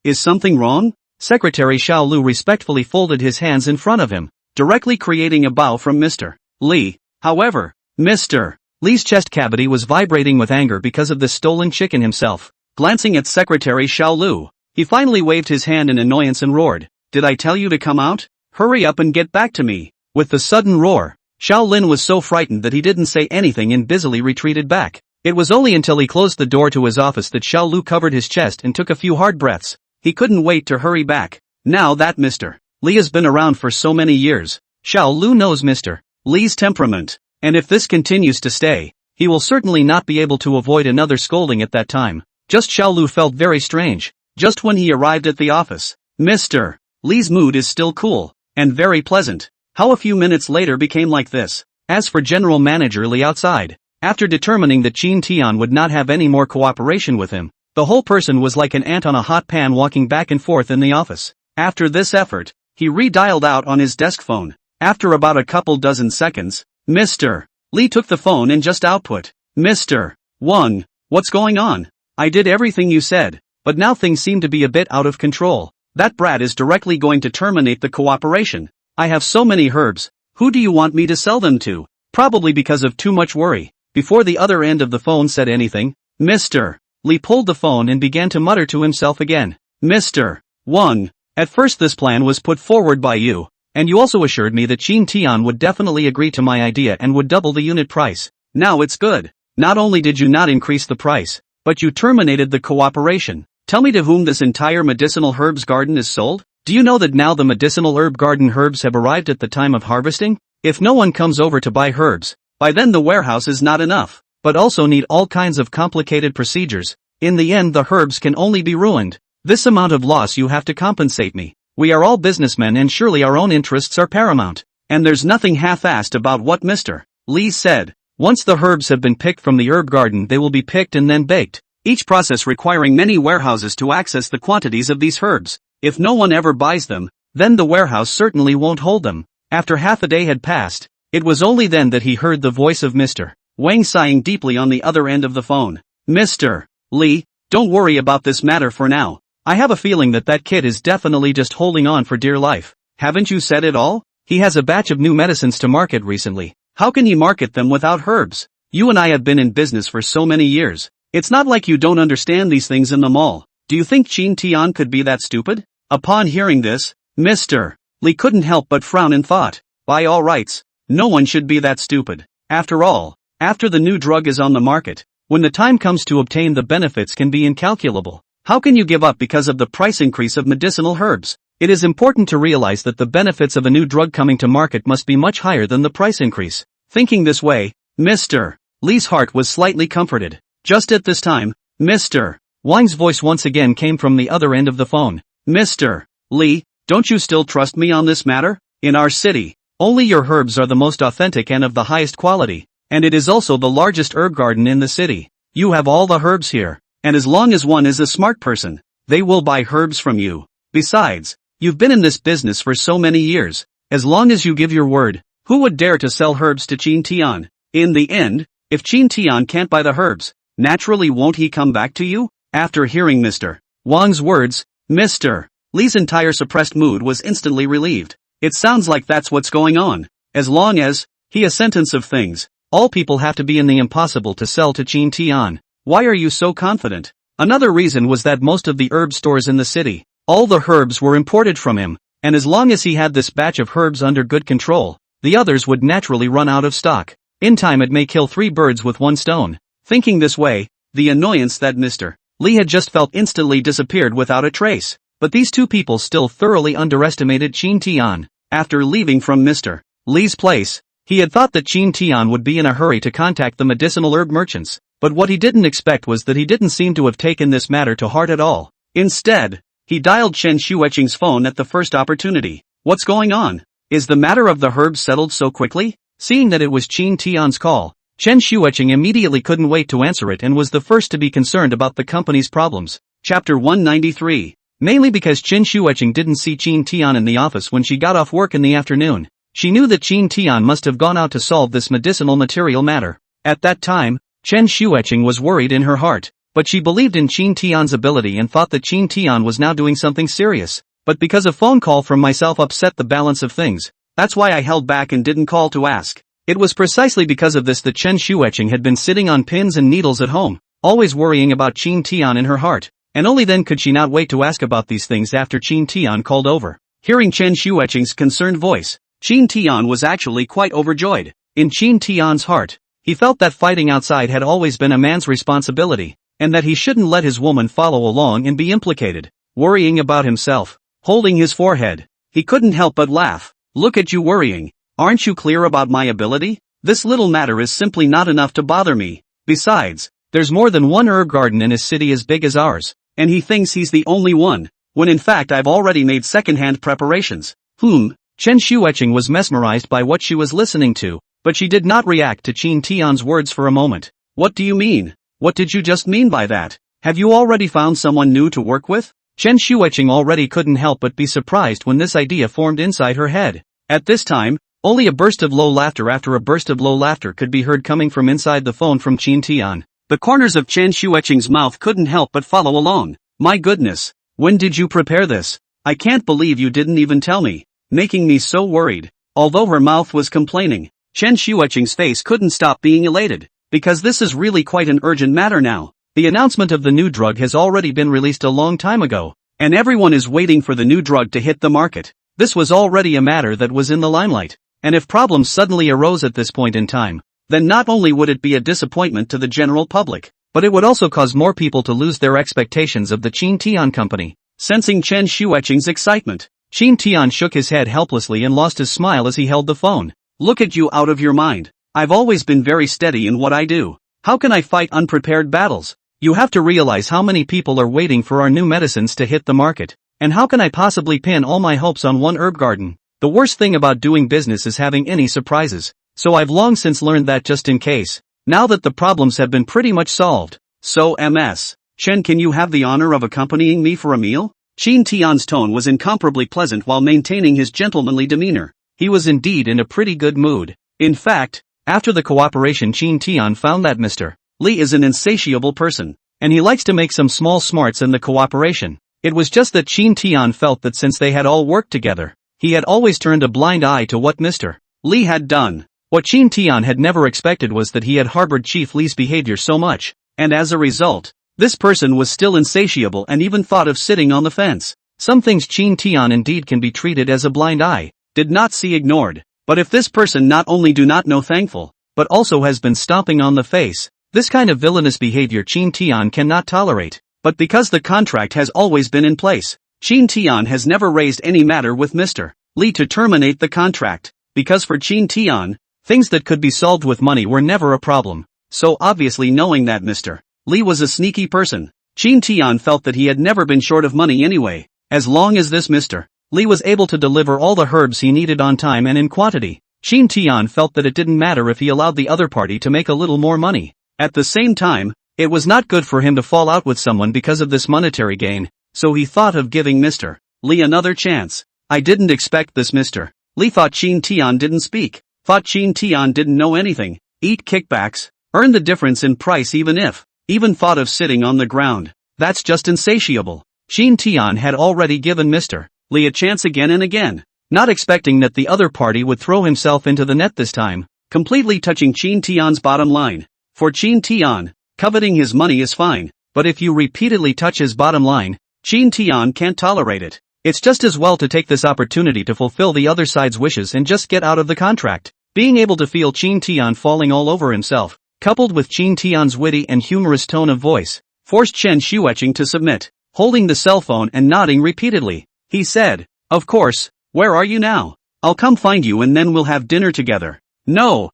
is something wrong? Secretary Xiao Lu respectfully folded his hands in front of him, directly creating a bow from Mr. Li. However, Mr. Li's chest cavity was vibrating with anger because of the stolen chicken himself. Glancing at Secretary Xiao Lu, he finally waved his hand in annoyance and roared, "Did I tell you to come out? Hurry up and get back to me." With the sudden roar, Xiao Lin was so frightened that he didn't say anything and busily retreated back. It was only until he closed the door to his office that Xiao Lu covered his chest and took a few hard breaths. He couldn't wait to hurry back. Now that Mr. Li has been around for so many years, Xiao Lu knows Mr. Li's temperament, and if this continues to stay, he will certainly not be able to avoid another scolding at that time. Just Xiao Lu felt very strange. Just when he arrived at the office, Mr. Li's mood is still cool, and very pleasant. How a few minutes later became like this. As for General Manager Li outside, after determining that Qin Tian would not have any more cooperation with him, the whole person was like an ant on a hot pan walking back and forth in the office. After this effort, he redialed out on his desk phone. After about a couple dozen seconds, Mr. Li took the phone and just output, "Mr. Wang, what's going on? I did everything you said, but now things seem to be a bit out of control. That brat is directly going to terminate the cooperation. I have so many herbs, who do you want me to sell them to?" Probably because of too much worry. Before the other end of the phone said anything, Mr. Li pulled the phone and began to mutter to himself again. "Mr. Wang, at first this plan was put forward by you, and you also assured me that Qin Tian would definitely agree to my idea and would double the unit price. Now it's good. Not only did you not increase the price, but you terminated the cooperation. Tell me to whom this entire medicinal herbs garden is sold? Do you know that now the medicinal herb garden herbs have arrived at the time of harvesting? If no one comes over to buy herbs, by then the warehouse is not enough, but also need all kinds of complicated procedures. In the end the herbs can only be ruined. This amount of loss you have to compensate me. We are all businessmen and surely our own interests are paramount. And there's nothing half-assed about what Mr. Li said. Once the herbs have been picked from the herb garden they will be picked and then baked, each process requiring many warehouses to access the quantities of these herbs. If no one ever buys them, then the warehouse certainly won't hold them. After half a day had passed, it was only then that he heard the voice of Mr. Wang sighing deeply on the other end of the phone. "Mr. Li, don't worry about this matter for now. I have a feeling that kid is definitely just holding on for dear life. Haven't you said it all? He has a batch of new medicines to market recently. How can he market them without herbs? You and I have been in business for so many years. It's not like you don't understand these things in the mall. Do you think Qin Tian could be that stupid?" Upon hearing this, Mr. Li couldn't help but frown and thought, by all rights, no one should be that stupid. After all, after the new drug is on the market, when the time comes to obtain the benefits can be incalculable. How can you give up because of the price increase of medicinal herbs? It is important to realize that the benefits of a new drug coming to market must be much higher than the price increase. Thinking this way, Mr. Li's heart was slightly comforted. Just at this time, Mr. Wang's voice once again came from the other end of the phone. "Mr. Li, don't you still trust me on this matter? In our city, only your herbs are the most authentic and of the highest quality, and it is also the largest herb garden in the city. You have all the herbs here, and as long as one is a smart person, they will buy herbs from you. Besides, you've been in this business for so many years. As long as you give your word, Who would dare to sell herbs to Qin Tian? In the end, if Qin Tian can't buy the herbs, naturally won't he come back to you? After hearing Mr. Wang's words, Mr. Li's entire suppressed mood was instantly relieved. It sounds like that's what's going on. As long as, he a sentence of things, all people have to be in the impossible to sell to Qin Tian. Why are you so confident? Another reason was that most of the herb stores in the city, all the herbs were imported from him, and as long as he had this batch of herbs under good control, the others would naturally run out of stock. In time it may kill 3 birds with 1 stone. Thinking this way, the annoyance that Mr. Li had just felt instantly disappeared without a trace. But these two people still thoroughly underestimated Qin Tian. After leaving from Mr. Li's place, he had thought that Qin Tian would be in a hurry to contact the medicinal herb merchants, but what he didn't expect was that he didn't seem to have taken this matter to heart at all. Instead, he dialed Chen Xueqing's phone at the first opportunity. What's going on? Is the matter of the herbs settled so quickly? Seeing that it was Qin Tian's call, Chen Xueqing immediately couldn't wait to answer it and was the first to be concerned about the company's problems. Chapter 193. Mainly because Chen Xueqing didn't see Qin Tian in the office when she got off work in the afternoon. She knew that Qin Tian must have gone out to solve this medicinal material matter. At that time, Chen Xueqing was worried in her heart, but she believed in Qin Tian's ability and thought that Qin Tian was now doing something serious. But because a phone call from myself upset the balance of things, that's why I held back and didn't call to ask. It was precisely because of this that Chen Xueqing had been sitting on pins and needles at home, always worrying about Qin Tian in her heart, and only then could she not wait to ask about these things after Qin Tian called over. Hearing Chen Xueqing's concerned voice, Qin Tian was actually quite overjoyed. In Qin Tian's heart, he felt that fighting outside had always been a man's responsibility, and that he shouldn't let his woman follow along and be implicated. Worrying about himself, holding his forehead, he couldn't help but laugh. Look at you worrying. Aren't you clear about my ability? This little matter is simply not enough to bother me. Besides, there's more than one herb garden in a city as big as ours, and he thinks he's the only one, when in fact I've already made second-hand preparations. Chen Xueqing was mesmerized by what she was listening to, but she did not react to Qin Tian's words for a moment. What do you mean? What did you just mean by that? Have you already found someone new to work with? Chen Xueqing already couldn't help but be surprised when this idea formed inside her head. At this time, only a burst of low laughter after a burst of low laughter could be heard coming from inside the phone from Qin Tian. The corners of Chen Xueqing's mouth couldn't help but follow along. My goodness, when did you prepare this? I can't believe you didn't even tell me, making me so worried. Although her mouth was complaining, Chen Xueqing's face couldn't stop being elated, because this is really quite an urgent matter now. The announcement of the new drug has already been released a long time ago, and everyone is waiting for the new drug to hit the market. This was already a matter that was in the limelight, and if problems suddenly arose at this point in time, then not only would it be a disappointment to the general public, but it would also cause more people to lose their expectations of the Qin Tian company. Sensing Chen Xueqing's excitement, Qin Tian shook his head helplessly and lost his smile as he held the phone. Look at you out of your mind. I've always been very steady in what I do. How can I fight unprepared battles? You have to realize how many people are waiting for our new medicines to hit the market, and how can I possibly pin all my hopes on one herb garden? The worst thing about doing business is having any surprises, so I've long since learned that just in case. Now that the problems have been pretty much solved. So Ms. Chen, can you have the honor of accompanying me for a meal? Qin Tian's tone was incomparably pleasant while maintaining his gentlemanly demeanor. He was indeed in a pretty good mood. In fact, after the cooperation, Qin Tian found that Mr. Li is an insatiable person, and he likes to make some small smarts in the cooperation. It was just that Qin Tian felt that since they had all worked together, he had always turned a blind eye to what Mr. Li had done. What Qin Tian had never expected was that he had harbored Chief Li's behavior so much, and as a result, this person was still insatiable and even thought of sitting on the fence. Some things Qin Tian indeed can be treated as a blind eye, did not see ignored, but if this person not only do not know thankful, but also has been stomping on the face, this kind of villainous behavior Qin Tian cannot tolerate. But because the contract has always been in place, Qin Tian has never raised any matter with Mr. Li to terminate the contract, because for Qin Tian, things that could be solved with money were never a problem. So obviously, knowing that Mr. Li was a sneaky person, Qin Tian felt that he had never been short of money anyway. As long as this Mr. Li was able to deliver all the herbs he needed on time and in quantity, Qin Tian felt that it didn't matter if he allowed the other party to make a little more money. At the same time, it was not good for him to fall out with someone because of this monetary gain, so he thought of giving Mr. Li another chance. I didn't expect this. Mr. Li thought Qin Tian didn't speak. Thought Chin Tian didn't know anything, eat kickbacks, earn the difference in price even thought of sitting on the ground. That's just insatiable. Chin Tian had already given Mr. Lee a chance again and again, not expecting that the other party would throw himself into the net this time, completely touching Chin Tian's bottom line. For Chin Tian, coveting his money is fine, but if you repeatedly touch his bottom line, Chin Tian can't tolerate it. It's just as well to take this opportunity to fulfill the other side's wishes and just get out of the contract. Being able to feel Chin Tian falling all over himself, coupled with Chin Tian's witty and humorous tone of voice, forced Chen Xueqing to submit. Holding the cell phone and nodding repeatedly, he said, "Of course, where are you now? I'll come find you and then we'll have dinner together." No.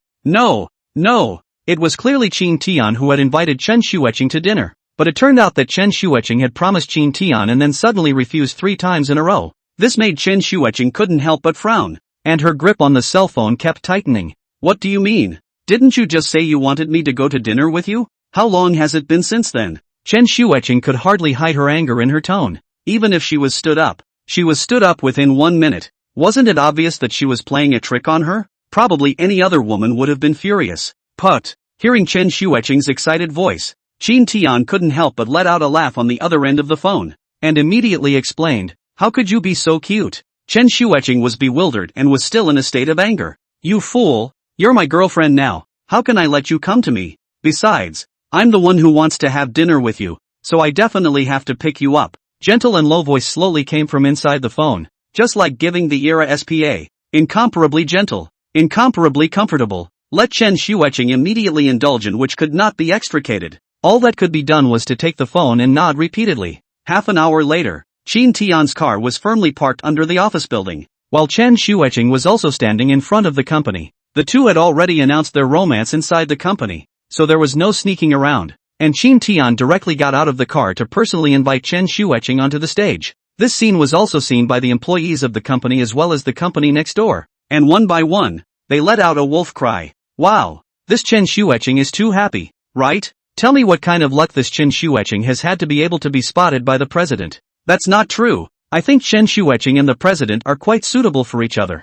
It was clearly Chin Tian who had invited Chen Xueqing to dinner, but it turned out that Chen Xueqing had promised Chin Tian and then suddenly refused 3 times in a row. This made Chen Xueqing couldn't help but frown, and her grip on the cell phone kept tightening. "What do you mean? Didn't you just say you wanted me to go to dinner with you? How long has it been since then?" Chen Xueqing could hardly hide her anger in her tone. Even if she was stood up within 1 minute. Wasn't it obvious that she was playing a trick on her? Probably any other woman would have been furious. But, hearing Chen Xueqing's excited voice, Chin Tian couldn't help but let out a laugh on the other end of the phone, and immediately explained, "How could you be so cute?" Chen Xueqing was bewildered and was still in a state of anger. "You fool, you're my girlfriend now, how can I let you come to me? Besides, I'm the one who wants to have dinner with you, so I definitely have to pick you up." Gentle and low voice slowly came from inside the phone, just like giving the era SPA. Incomparably gentle, incomparably comfortable. Let Chen Xueqing immediately indulge in which could not be extricated. All that could be done was to take the phone and nod repeatedly. Half an hour later, Chin Tian's car was firmly parked under the office building, while Chen Xueqing was also standing in front of the company. The two had already announced their romance inside the company, so there was no sneaking around, and Chin Tian directly got out of the car to personally invite Chen Xueqing onto the stage. This scene was also seen by the employees of the company as well as the company next door, and one by one, they let out a wolf cry. "Wow, this Chen Xueqing is too happy, right? Tell me what kind of luck this Chen Xueqing has had to be able to be spotted by the president." "That's not true. I think Chen Xueqing and the president are quite suitable for each other."